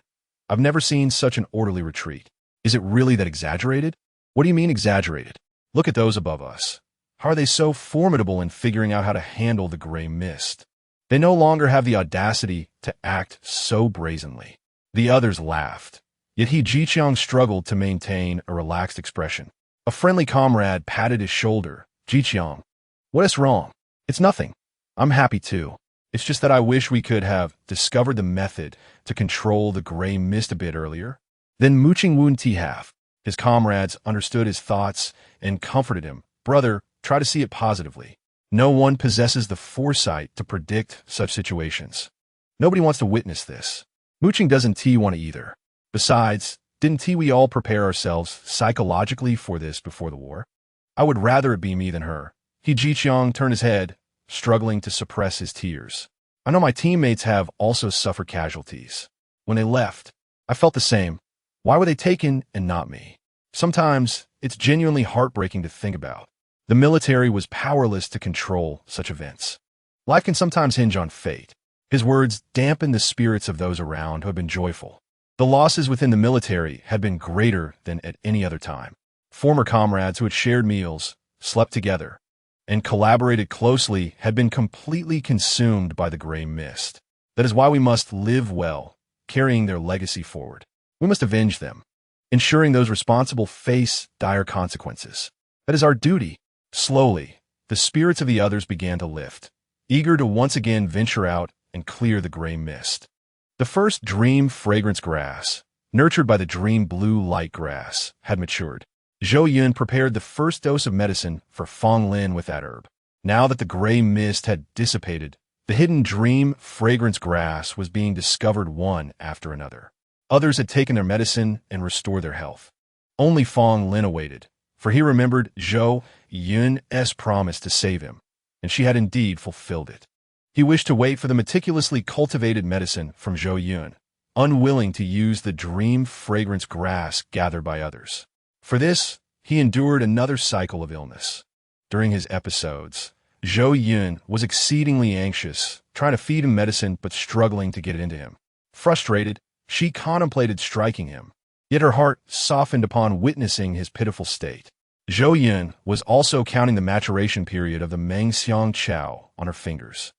I've never seen such an orderly retreat. Is it really that exaggerated? What do you mean exaggerated? Look at those above us. How are they so formidable in figuring out how to handle the gray mist? They no longer have the audacity to act so brazenly. The others laughed. Yet Jiqiang struggled to maintain a relaxed expression. A friendly comrade patted his shoulder. Jiqiang, what is wrong? It's nothing. I'm happy too. It's just that I wish we could have discovered the method to control the gray mist a bit earlier. Then mooching Wun Ti have. His comrades understood his thoughts and comforted him. Brother, try to see it positively. No one possesses the foresight to predict such situations. Nobody wants to witness this. Mooching doesn't T want to either. Besides, didn't we all prepare ourselves psychologically for this before the war? I would rather it be me than her. Jiqiang turned his head, struggling to suppress his tears. I know my teammates have also suffered casualties. When they left, I felt the same. Why were they taken and not me? Sometimes, it's genuinely heartbreaking to think about. The military was powerless to control such events. Life can sometimes hinge on fate. His words dampened the spirits of those around who had been joyful. The losses within the military had been greater than at any other time. Former comrades who had shared meals, slept together, and collaborated closely had been completely consumed by the gray mist. That is why we must live well, carrying their legacy forward. We must avenge them, ensuring those responsible face dire consequences. That is our duty. Slowly, the spirits of the others began to lift, eager to once again venture out and clear the gray mist. The first dream fragrance grass, nurtured by the dream blue light grass, had matured. Zhou Yun prepared the first dose of medicine for Fong Lin with that herb. Now that the gray mist had dissipated, the hidden dream fragrance grass was being discovered one after another. Others had taken their medicine and restored their health. Only Fong Lin awaited, for he remembered Zhou Yun's promise to save him, and she had indeed fulfilled it. He wished to wait for the meticulously cultivated medicine from Zhou Yun, unwilling to use the dream fragrance grass gathered by others. For this, he endured another cycle of illness. During his episodes, Zhou Yun was exceedingly anxious, trying to feed him medicine but struggling to get it into him. Frustrated, she contemplated striking him, yet her heart softened upon witnessing his pitiful state. Zhou Yun was also counting the maturation period of the Mengxiang Chao on her fingers.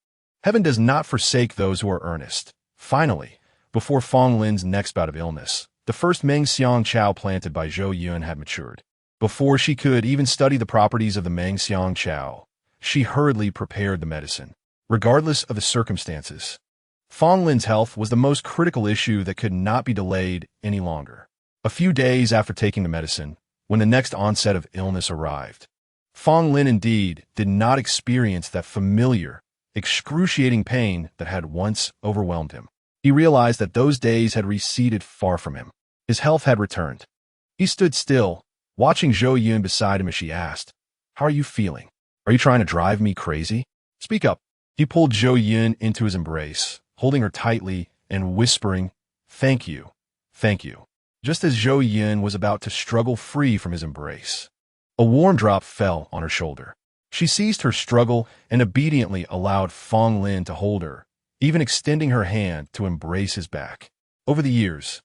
Heaven does not forsake those who are earnest. Finally, before Fong Lin's next bout of illness, the first Mengxiang Chao planted by Zhou Yun had matured. Before she could even study the properties of the Mengxiang Chao, she hurriedly prepared the medicine. Regardless of the circumstances, Fong Lin's health was the most critical issue that could not be delayed any longer. A few days after taking the medicine, when the next onset of illness arrived, Fong Lin indeed did not experience that familiar, excruciating pain that had once overwhelmed him. He realized that those days had receded far from him. His health had returned. He stood still, watching Zhou Yun beside him as she asked, "How are you feeling? Are you trying to drive me crazy? Speak up." He pulled Zhou Yun into his embrace, holding her tightly and whispering, "Thank you, thank you." Just as Zhou Yun was about to struggle free from his embrace, a warm drop fell on her shoulder. She ceased her struggle and obediently allowed Fong Lin to hold her, even extending her hand to embrace his back. Over the years,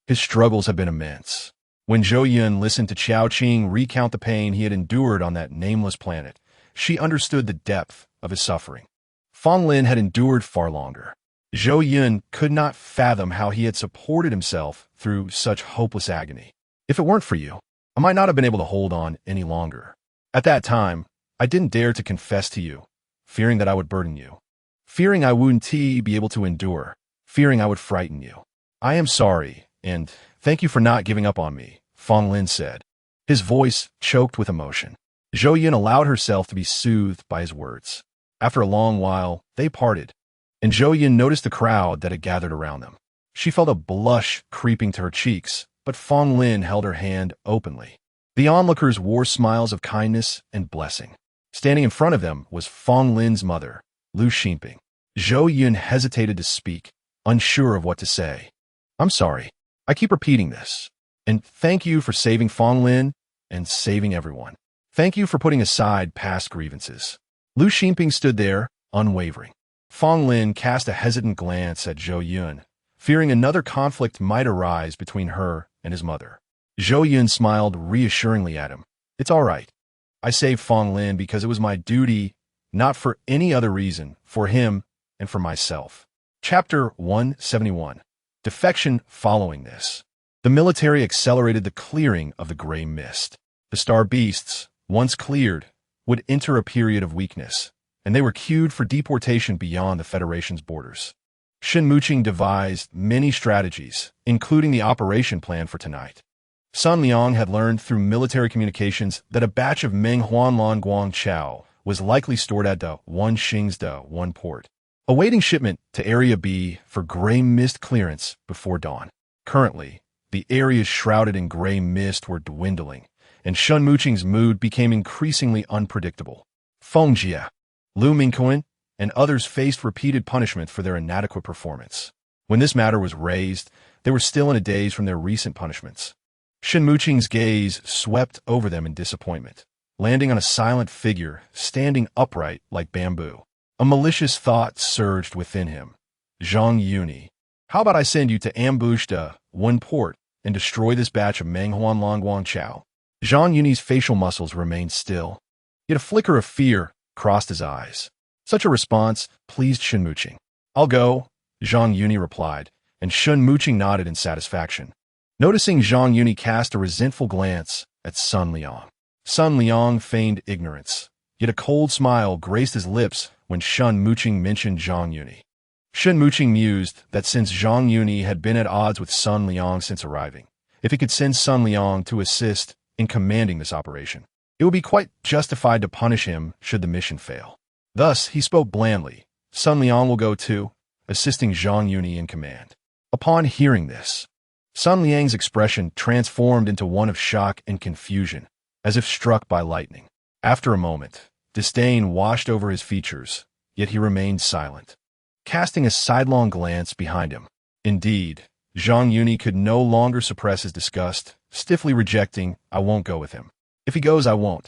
his struggles have been immense. When Zhou Yun listened to Qiao Qing recount the pain he had endured on that nameless planet, she understood the depth of his suffering. Fong Lin had endured far longer. Zhou Yun could not fathom how he had supported himself through such hopeless agony. "If it weren't for you, I might not have been able to hold on any longer. At that time, I didn't dare to confess to you, fearing that I would burden you. Fearing I wouldn't be able to endure, fearing I would frighten you. I am sorry, and thank you for not giving up on me," Fong Lin said, his voice choked with emotion. Zhou Yun allowed herself to be soothed by his words. After a long while, they parted, and Zhou Yun noticed the crowd that had gathered around them. She felt a blush creeping to her cheeks, but Fong Lin held her hand openly. The onlookers wore smiles of kindness and blessing. Standing in front of them was Fong Lin's mother, Lu Xinping. Zhou Yun hesitated to speak, unsure of what to say. "I'm sorry. I keep repeating this. And thank you for saving Fong Lin and saving everyone. Thank you for putting aside past grievances." Lu Xinping stood there, unwavering. Fong Lin cast a hesitant glance at Zhou Yun, fearing another conflict might arise between her and his mother. Zhou Yun smiled reassuringly at him. It's all right. I saved Fong Lin because it was my duty, not for any other reason, for him and for myself. Chapter 171. Defection following this. The military accelerated the clearing of the gray mist. The star beasts, once cleared, would enter a period of weakness, and they were queued for deportation beyond the Federation's borders. Shen Muqing devised many strategies, including the operation plan for tonight. Sun Liang had learned through military communications that a batch of Meng Huanlan Guang Chao was likely stored at the One Xing's One port, awaiting shipment to Area B for gray mist clearance before dawn. Currently, the areas shrouded in gray mist were dwindling, and Shen Muqing's mood became increasingly unpredictable. Feng Jia, Lu Mingquan, and others faced repeated punishment for their inadequate performance. When this matter was raised, they were still in a daze from their recent punishments. Shen Muqing's gaze swept over them in disappointment, landing on a silent figure standing upright like bamboo. A malicious thought surged within him. Zhang Yuni, how about I send you to ambush the One port and destroy this batch of Meng Huanlan Guang Chao? Zhang Yuni's facial muscles remained still, yet a flicker of fear crossed his eyes. Such a response pleased Shen Muqing. I'll go, Zhang Yuni replied, and Shen Muqing nodded in satisfaction. Noticing Zhang Yuni cast a resentful glance at Sun Liang. Sun Liang feigned ignorance, yet a cold smile graced his lips when Shen Muqing mentioned Zhang Yuni. Shen Muqing mused that since Zhang Yuni had been at odds with Sun Liang since arriving, if he could send Sun Liang to assist in commanding this operation, it would be quite justified to punish him should the mission fail. Thus, he spoke blandly. Sun Liang will go too, assisting Zhang Yuni in command. Upon hearing this, Sun Liang's expression transformed into one of shock and confusion, as if struck by lightning. After a moment, disdain washed over his features, yet he remained silent, casting a sidelong glance behind him. Indeed, Zhang Yuni could no longer suppress his disgust, stiffly rejecting, I won't go with him. If he goes, I won't.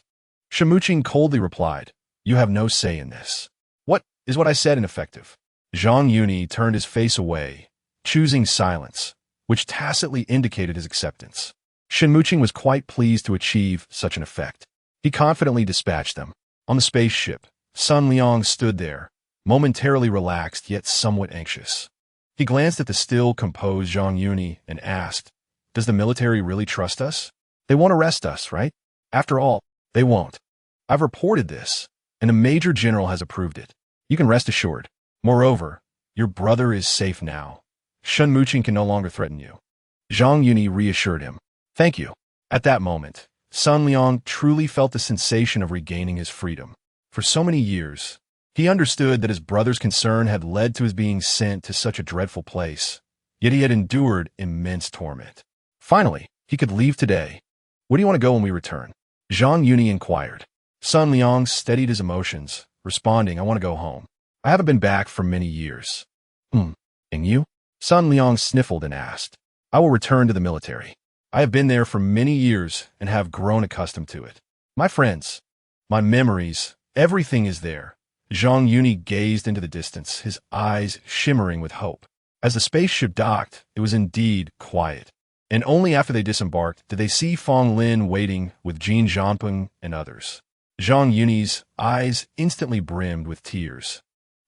Shen Muqing coldly replied, you have no say in this. What is what I said ineffective? Zhang Yuni turned his face away, choosing silence, which tacitly indicated his acceptance. Shen Muqing was quite pleased to achieve such an effect. He confidently dispatched them. On the spaceship, Sun Liang stood there, momentarily relaxed yet somewhat anxious. He glanced at the still composed Zhang Yuni and asked, does the military really trust us? They won't arrest us, right? After all, they won't. I've reported this, and a major general has approved it. You can rest assured. Moreover, your brother is safe now. Shen Muqing can no longer threaten you. Zhang Yuni reassured him. Thank you. At that moment, Sun Liang truly felt the sensation of regaining his freedom. For so many years, he understood that his brother's concern had led to his being sent to such a dreadful place, yet he had endured immense torment. Finally, he could leave today. Where do you want to go when we return? Zhang Yuni inquired. Sun Liang steadied his emotions, responding, I want to go home. I haven't been back for many years. And you? Sun Liang sniffled and asked. I will return to the military. I have been there for many years and have grown accustomed to it. My friends, my memories, everything is there. Zhang Yuni gazed into the distance, his eyes shimmering with hope. As the spaceship docked, it was indeed quiet, and only after they disembarked did they see Fong Lin waiting with Jin Zhanpeng and others. Zhang Yuni's eyes instantly brimmed with tears,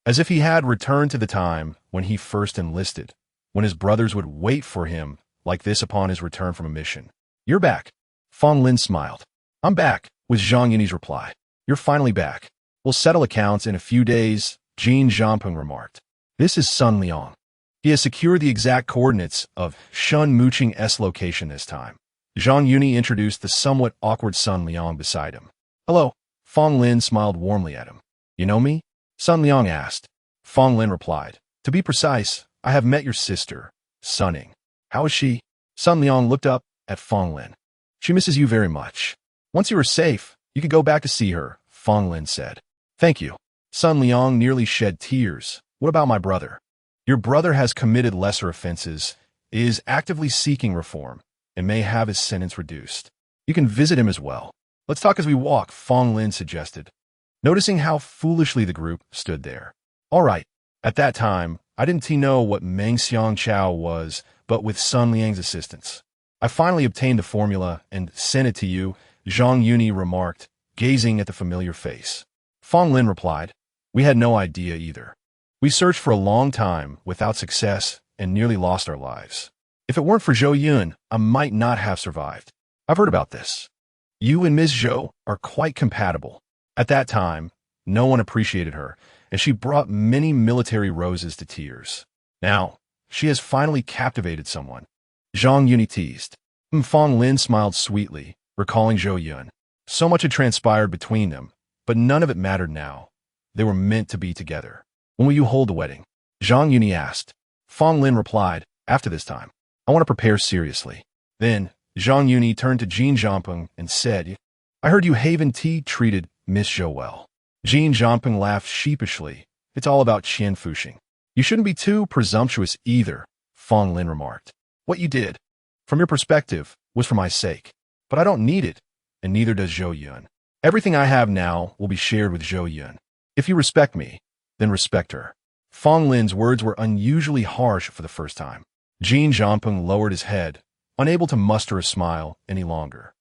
as if he had returned to the time when he first enlisted, when his brothers would wait for him like this upon his return from a mission. You're back. Fong Lin smiled. I'm back, was Zhang Yuni's reply. You're finally back. We'll settle accounts in a few days, Jin Zhanpeng remarked. This is Sun Liang. He has secured the exact coordinates of Shen Muqing's location this time. Zhang Yuni introduced the somewhat awkward Sun Liang beside him. Hello. Fong Lin smiled warmly at him. You know me? Sun Liang asked. Fong Lin replied. To be precise, I have met your sister, Sunning. How is she? Sun Liang looked up at Fong Lin. She misses you very much. Once you are safe, you could go back to see her, Fong Lin said. Thank you. Sun Liang nearly shed tears. What about my brother? Your brother has committed lesser offenses, is actively seeking reform, and may have his sentence reduced. You can visit him as well. Let's talk as we walk, Fong Lin suggested. noticing how foolishly the group stood there. All right, at that time, I didn't know what Meng Xiang Chao was, but with Sun Liang's assistance, I finally obtained the formula and sent it to you, Zhang Yuni remarked, gazing at the familiar face. Fong Lin replied, we had no idea either. We searched for a long time without success and nearly lost our lives. If it weren't for Zhou Yun, I might not have survived. I've heard about this. You and Ms. Zhou are quite compatible. At that time, no one appreciated her, and she brought many military roses to tears. Now, she has finally captivated someone. Zhang Yuni teased. Fong Lin smiled sweetly, recalling Zhou Yun. So much had transpired between them, but none of it mattered now. They were meant to be together. When will you hold the wedding? Zhang Yuni asked. Fong Lin replied, after this time. I want to prepare seriously. Then, Zhang Yuni turned to Jin Zhangpeng and said, I heard you Haven Tea treated Miss Zhou well. Jin Zhangpeng laughed sheepishly. It's all about Qian Fuxing. You shouldn't be too presumptuous either, Fong Lin remarked. What you did, from your perspective, was for my sake. But I don't need it, and neither does Zhou Yun. Everything I have now will be shared with Zhou Yun. If you respect me, then respect her. Fong Lin's words were unusually harsh for the first time. Jin Zhangpeng lowered his head, unable to muster a smile any longer.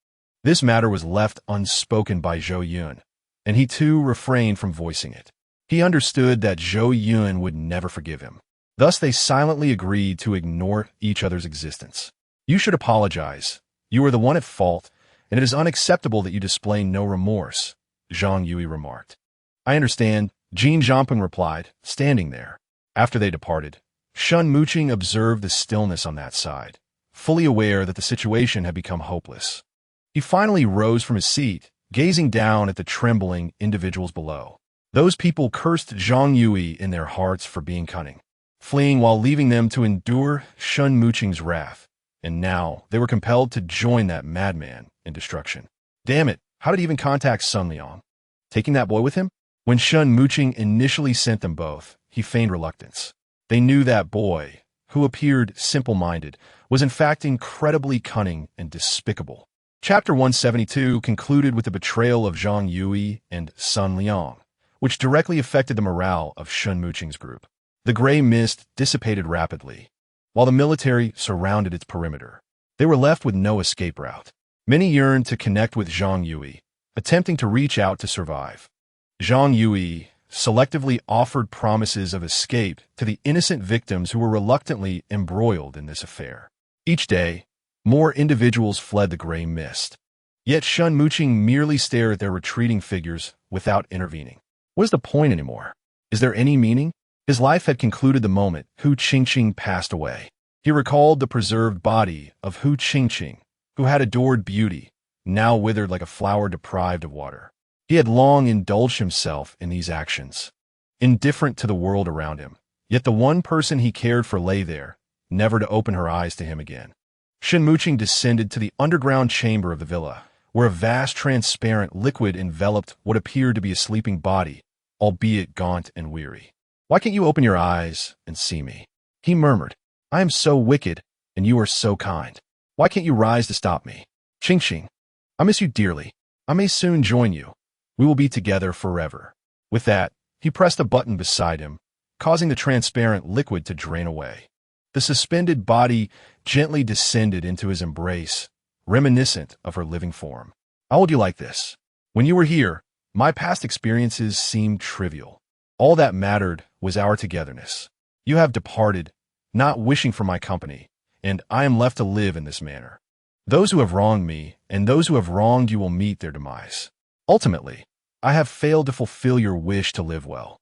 This matter was left unspoken by Zhou Yun, and he too refrained from voicing it. He understood that Zhou Yun would never forgive him. Thus they silently agreed to ignore each other's existence. You should apologize. You are the one at fault, and it is unacceptable that you display no remorse, Zhang Yui remarked. I understand, Jin Zhangpeng replied, standing there. After they departed, Shun Muqing observed the stillness on that side, fully aware that the situation had become hopeless. He finally rose from his seat, gazing down at the trembling individuals below. Those people cursed Zhang Yui in their hearts for being cunning, fleeing while leaving them to endure Shun Muqing's wrath, and now they were compelled to join that madman in destruction. Damn it, how did he even contact Sun Liang? Taking that boy with him? When Shun Muqing initially sent them both, he feigned reluctance. They knew that boy, who appeared simple-minded, was in fact incredibly cunning and despicable. Chapter 172 concluded with the betrayal of Zhang Yui and Sun Liang, which directly affected the morale of Shun Muqing's group. The gray mist dissipated rapidly, while the military surrounded its perimeter. They were left with no escape route. Many yearned to connect with Zhang Yui, attempting to reach out to survive. Zhang Yui selectively offered promises of escape to the innocent victims who were reluctantly embroiled in this affair. Each day, more individuals fled the gray mist. Yet Shun Muqing merely stared at their retreating figures without intervening. What is the point anymore? Is there any meaning? His life had concluded the moment Hu Qingqing passed away. He recalled the preserved body of Hu Qingqing, who had adored beauty, now withered like a flower deprived of water. He had long indulged himself in these actions, indifferent to the world around him. Yet the one person he cared for lay there, never to open her eyes to him again. Shun Muqing descended to the underground chamber of the villa, where a vast transparent liquid enveloped what appeared to be a sleeping body, albeit gaunt and weary. Why can't you open your eyes and see me? He murmured. I am so wicked, and you are so kind. Why can't you rise to stop me? Qingqing, I miss you dearly. I may soon join you. We will be together forever. With that, he pressed a button beside him, causing the transparent liquid to drain away. The suspended body gently descended into his embrace, reminiscent of her living form. I hold you like this. When you were here, my past experiences seemed trivial. All that mattered was our togetherness. You have departed, not wishing for my company, and I am left to live in this manner. Those who have wronged me and those who have wronged you will meet their demise. Ultimately, I have failed to fulfill your wish to live well.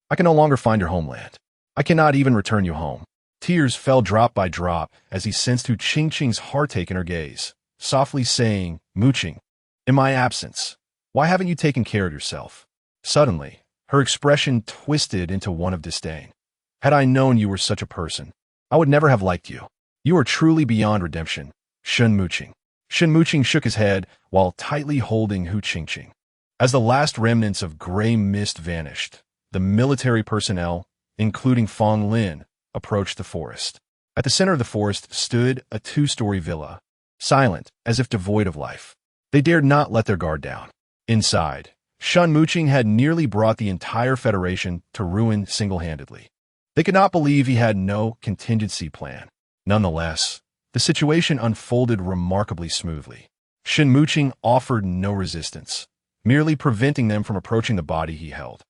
I can no longer find your homeland. I cannot even return you home. Tears fell drop by drop as he sensed Hu Qingqing's heartache in her gaze, softly saying, Muqing, in my absence, why haven't you taken care of yourself? Suddenly, her expression twisted into one of disdain. Had I known you were such a person, I would never have liked you. You are truly beyond redemption, Shun Muqing. Shun Muqing shook his head while tightly holding Hu Qingqing. As the last remnants of gray mist vanished, the military personnel, including Fong Lin, approached the forest. At the center of the forest stood a two-story villa, silent as if devoid of life. They dared not let their guard down. Inside, Shun Muqing had nearly brought the entire Federation to ruin single-handedly. They could not believe he had no contingency plan. Nonetheless, the situation unfolded remarkably smoothly. Shin Muqing offered no resistance, merely preventing them from approaching the body he held.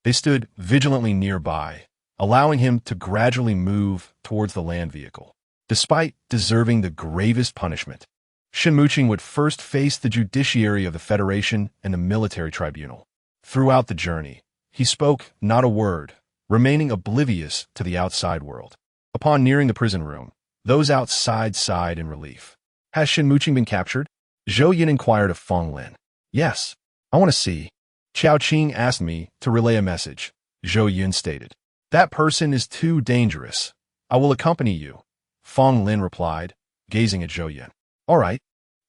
They stood vigilantly nearby, allowing him to gradually move towards the land vehicle. Despite deserving the gravest punishment, Shin Muqing would first face the judiciary of the Federation and the military tribunal. Throughout the journey, he spoke not a word, remaining oblivious to the outside world. Upon nearing the prison room, those outside sighed in relief. Has Shin Muqing been captured? Zhou Yun inquired of Feng Lin. Yes, I want to see. Qiao Qing asked me to relay a message, Zhou Yun stated. That person is too dangerous. I will accompany you, Feng Lin replied, gazing at Zhou Yun. All right.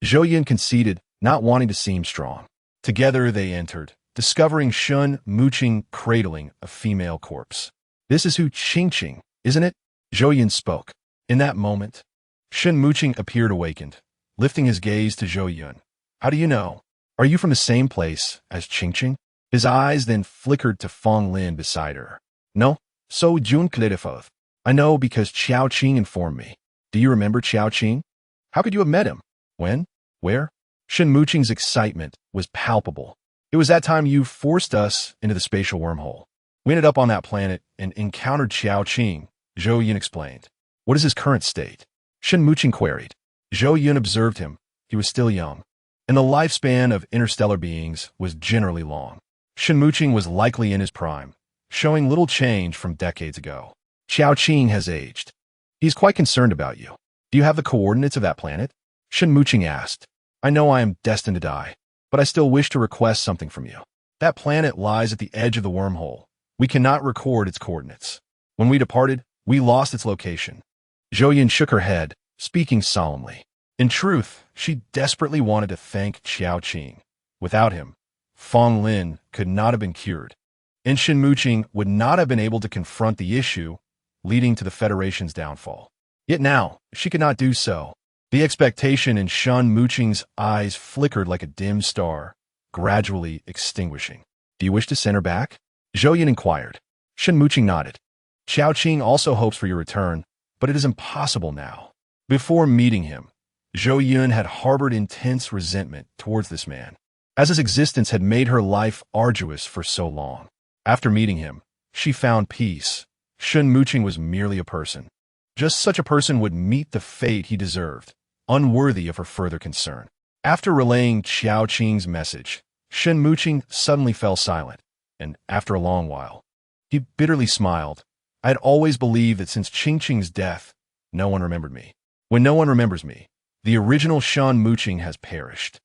Zhou Yun conceded, not wanting to seem strong. Together they entered, discovering Shin Muqing cradling a female corpse. This is Hu Qingqing, isn't it? Zhou Yun spoke. In that moment, Shin Muqing appeared awakened, lifting his gaze to Zhou Yun. How do you know? Are you from the same place as Qingqing? His eyes then flickered to Feng Lin beside her. No, so Jun Kledefoth. I know because Qiao Qing informed me. Do you remember Qiao Qing? How could you have met him? When? Where? Shin Muqing's excitement was palpable. It was that time you forced us into the spatial wormhole. We ended up on that planet and encountered Qiao Qing, Zhou Yun explained. What is his current state? Shin Muqing queried. Zhou Yun observed him. He was still young, and the lifespan of interstellar beings was generally long. Shin Muqing was likely in his prime, showing little change from decades ago. Qiao Qing has aged. He's quite concerned about you. Do you have the coordinates of that planet? Shin Muqing asked. I know I am destined to die, but I still wish to request something from you. That planet lies at the edge of the wormhole. We cannot record its coordinates. When we departed, we lost its location. Zhou Yun shook her head, speaking solemnly. In truth, she desperately wanted to thank Qiao Qing. Without him, Feng Lin could not have been cured, and Shin Muqing would not have been able to confront the issue, leading to the Federation's downfall. Yet now, she could not do so. The expectation in Shin Muqing's eyes flickered like a dim star, gradually extinguishing. Do you wish to send her back? Zhou Yun inquired. Shin Muqing nodded. Qiao Qing also hopes for your return, but it is impossible now. Before meeting him, Zhou Yun had harbored intense resentment towards this man, as his existence had made her life arduous for so long. After meeting him, she found peace. Shin Muqing was merely a person. Just such a person would meet the fate he deserved, unworthy of her further concern. After relaying Qiao Qing's message, Shin Muqing suddenly fell silent, and after a long while, he bitterly smiled. I had always believed that since Qingqing's death, no one remembered me. When no one remembers me, the original Shin Muqing has perished.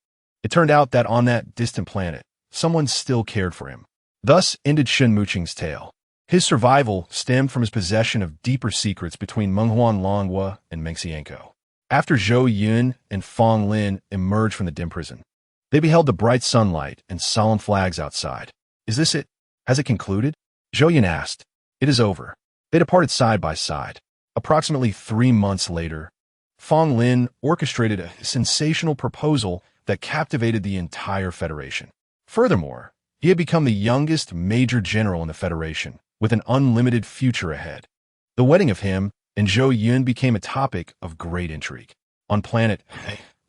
It turned out that on that distant planet, someone still cared for him. Thus ended Shin Muqing's tale. His survival stemmed from his possession of deeper secrets between Menghuan Longhua and Mengxianko. After Zhou Yun and Feng Lin emerged from the dim prison, they beheld the bright sunlight and solemn flags outside. Is this it? Has it concluded? Zhou Yun asked. It is over. They departed side by side. Approximately 3 months later, Feng Lin orchestrated a sensational proposal that captivated the entire Federation. Furthermore, he had become the youngest major general in the Federation, with an unlimited future ahead. The wedding of him and Zhou Yun became a topic of great intrigue. On planet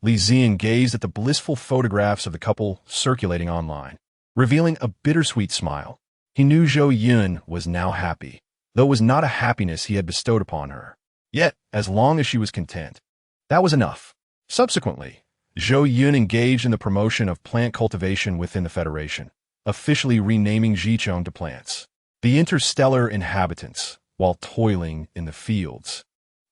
Li Zian gazed at the blissful photographs of the couple circulating online, revealing a bittersweet smile. He knew Zhou Yun was now happy, though it was not a happiness he had bestowed upon her. Yet, as long as she was content, that was enough. Subsequently, Zhou Yun engaged in the promotion of plant cultivation within the Federation, officially renaming Zhichong to plants. The interstellar inhabitants, while toiling in the fields,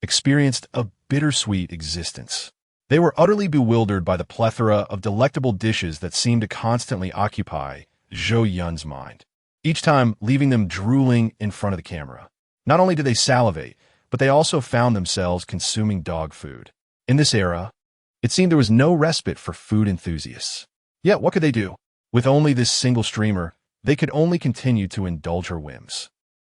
experienced a bittersweet existence. They were utterly bewildered by the plethora of delectable dishes that seemed to constantly occupy Zhou Yun's mind, each time leaving them drooling in front of the camera. Not only did they salivate, but they also found themselves consuming dog food. In this era, it seemed there was no respite for food enthusiasts. Yet what could they do? With only this single streamer, they could only continue to indulge her whims.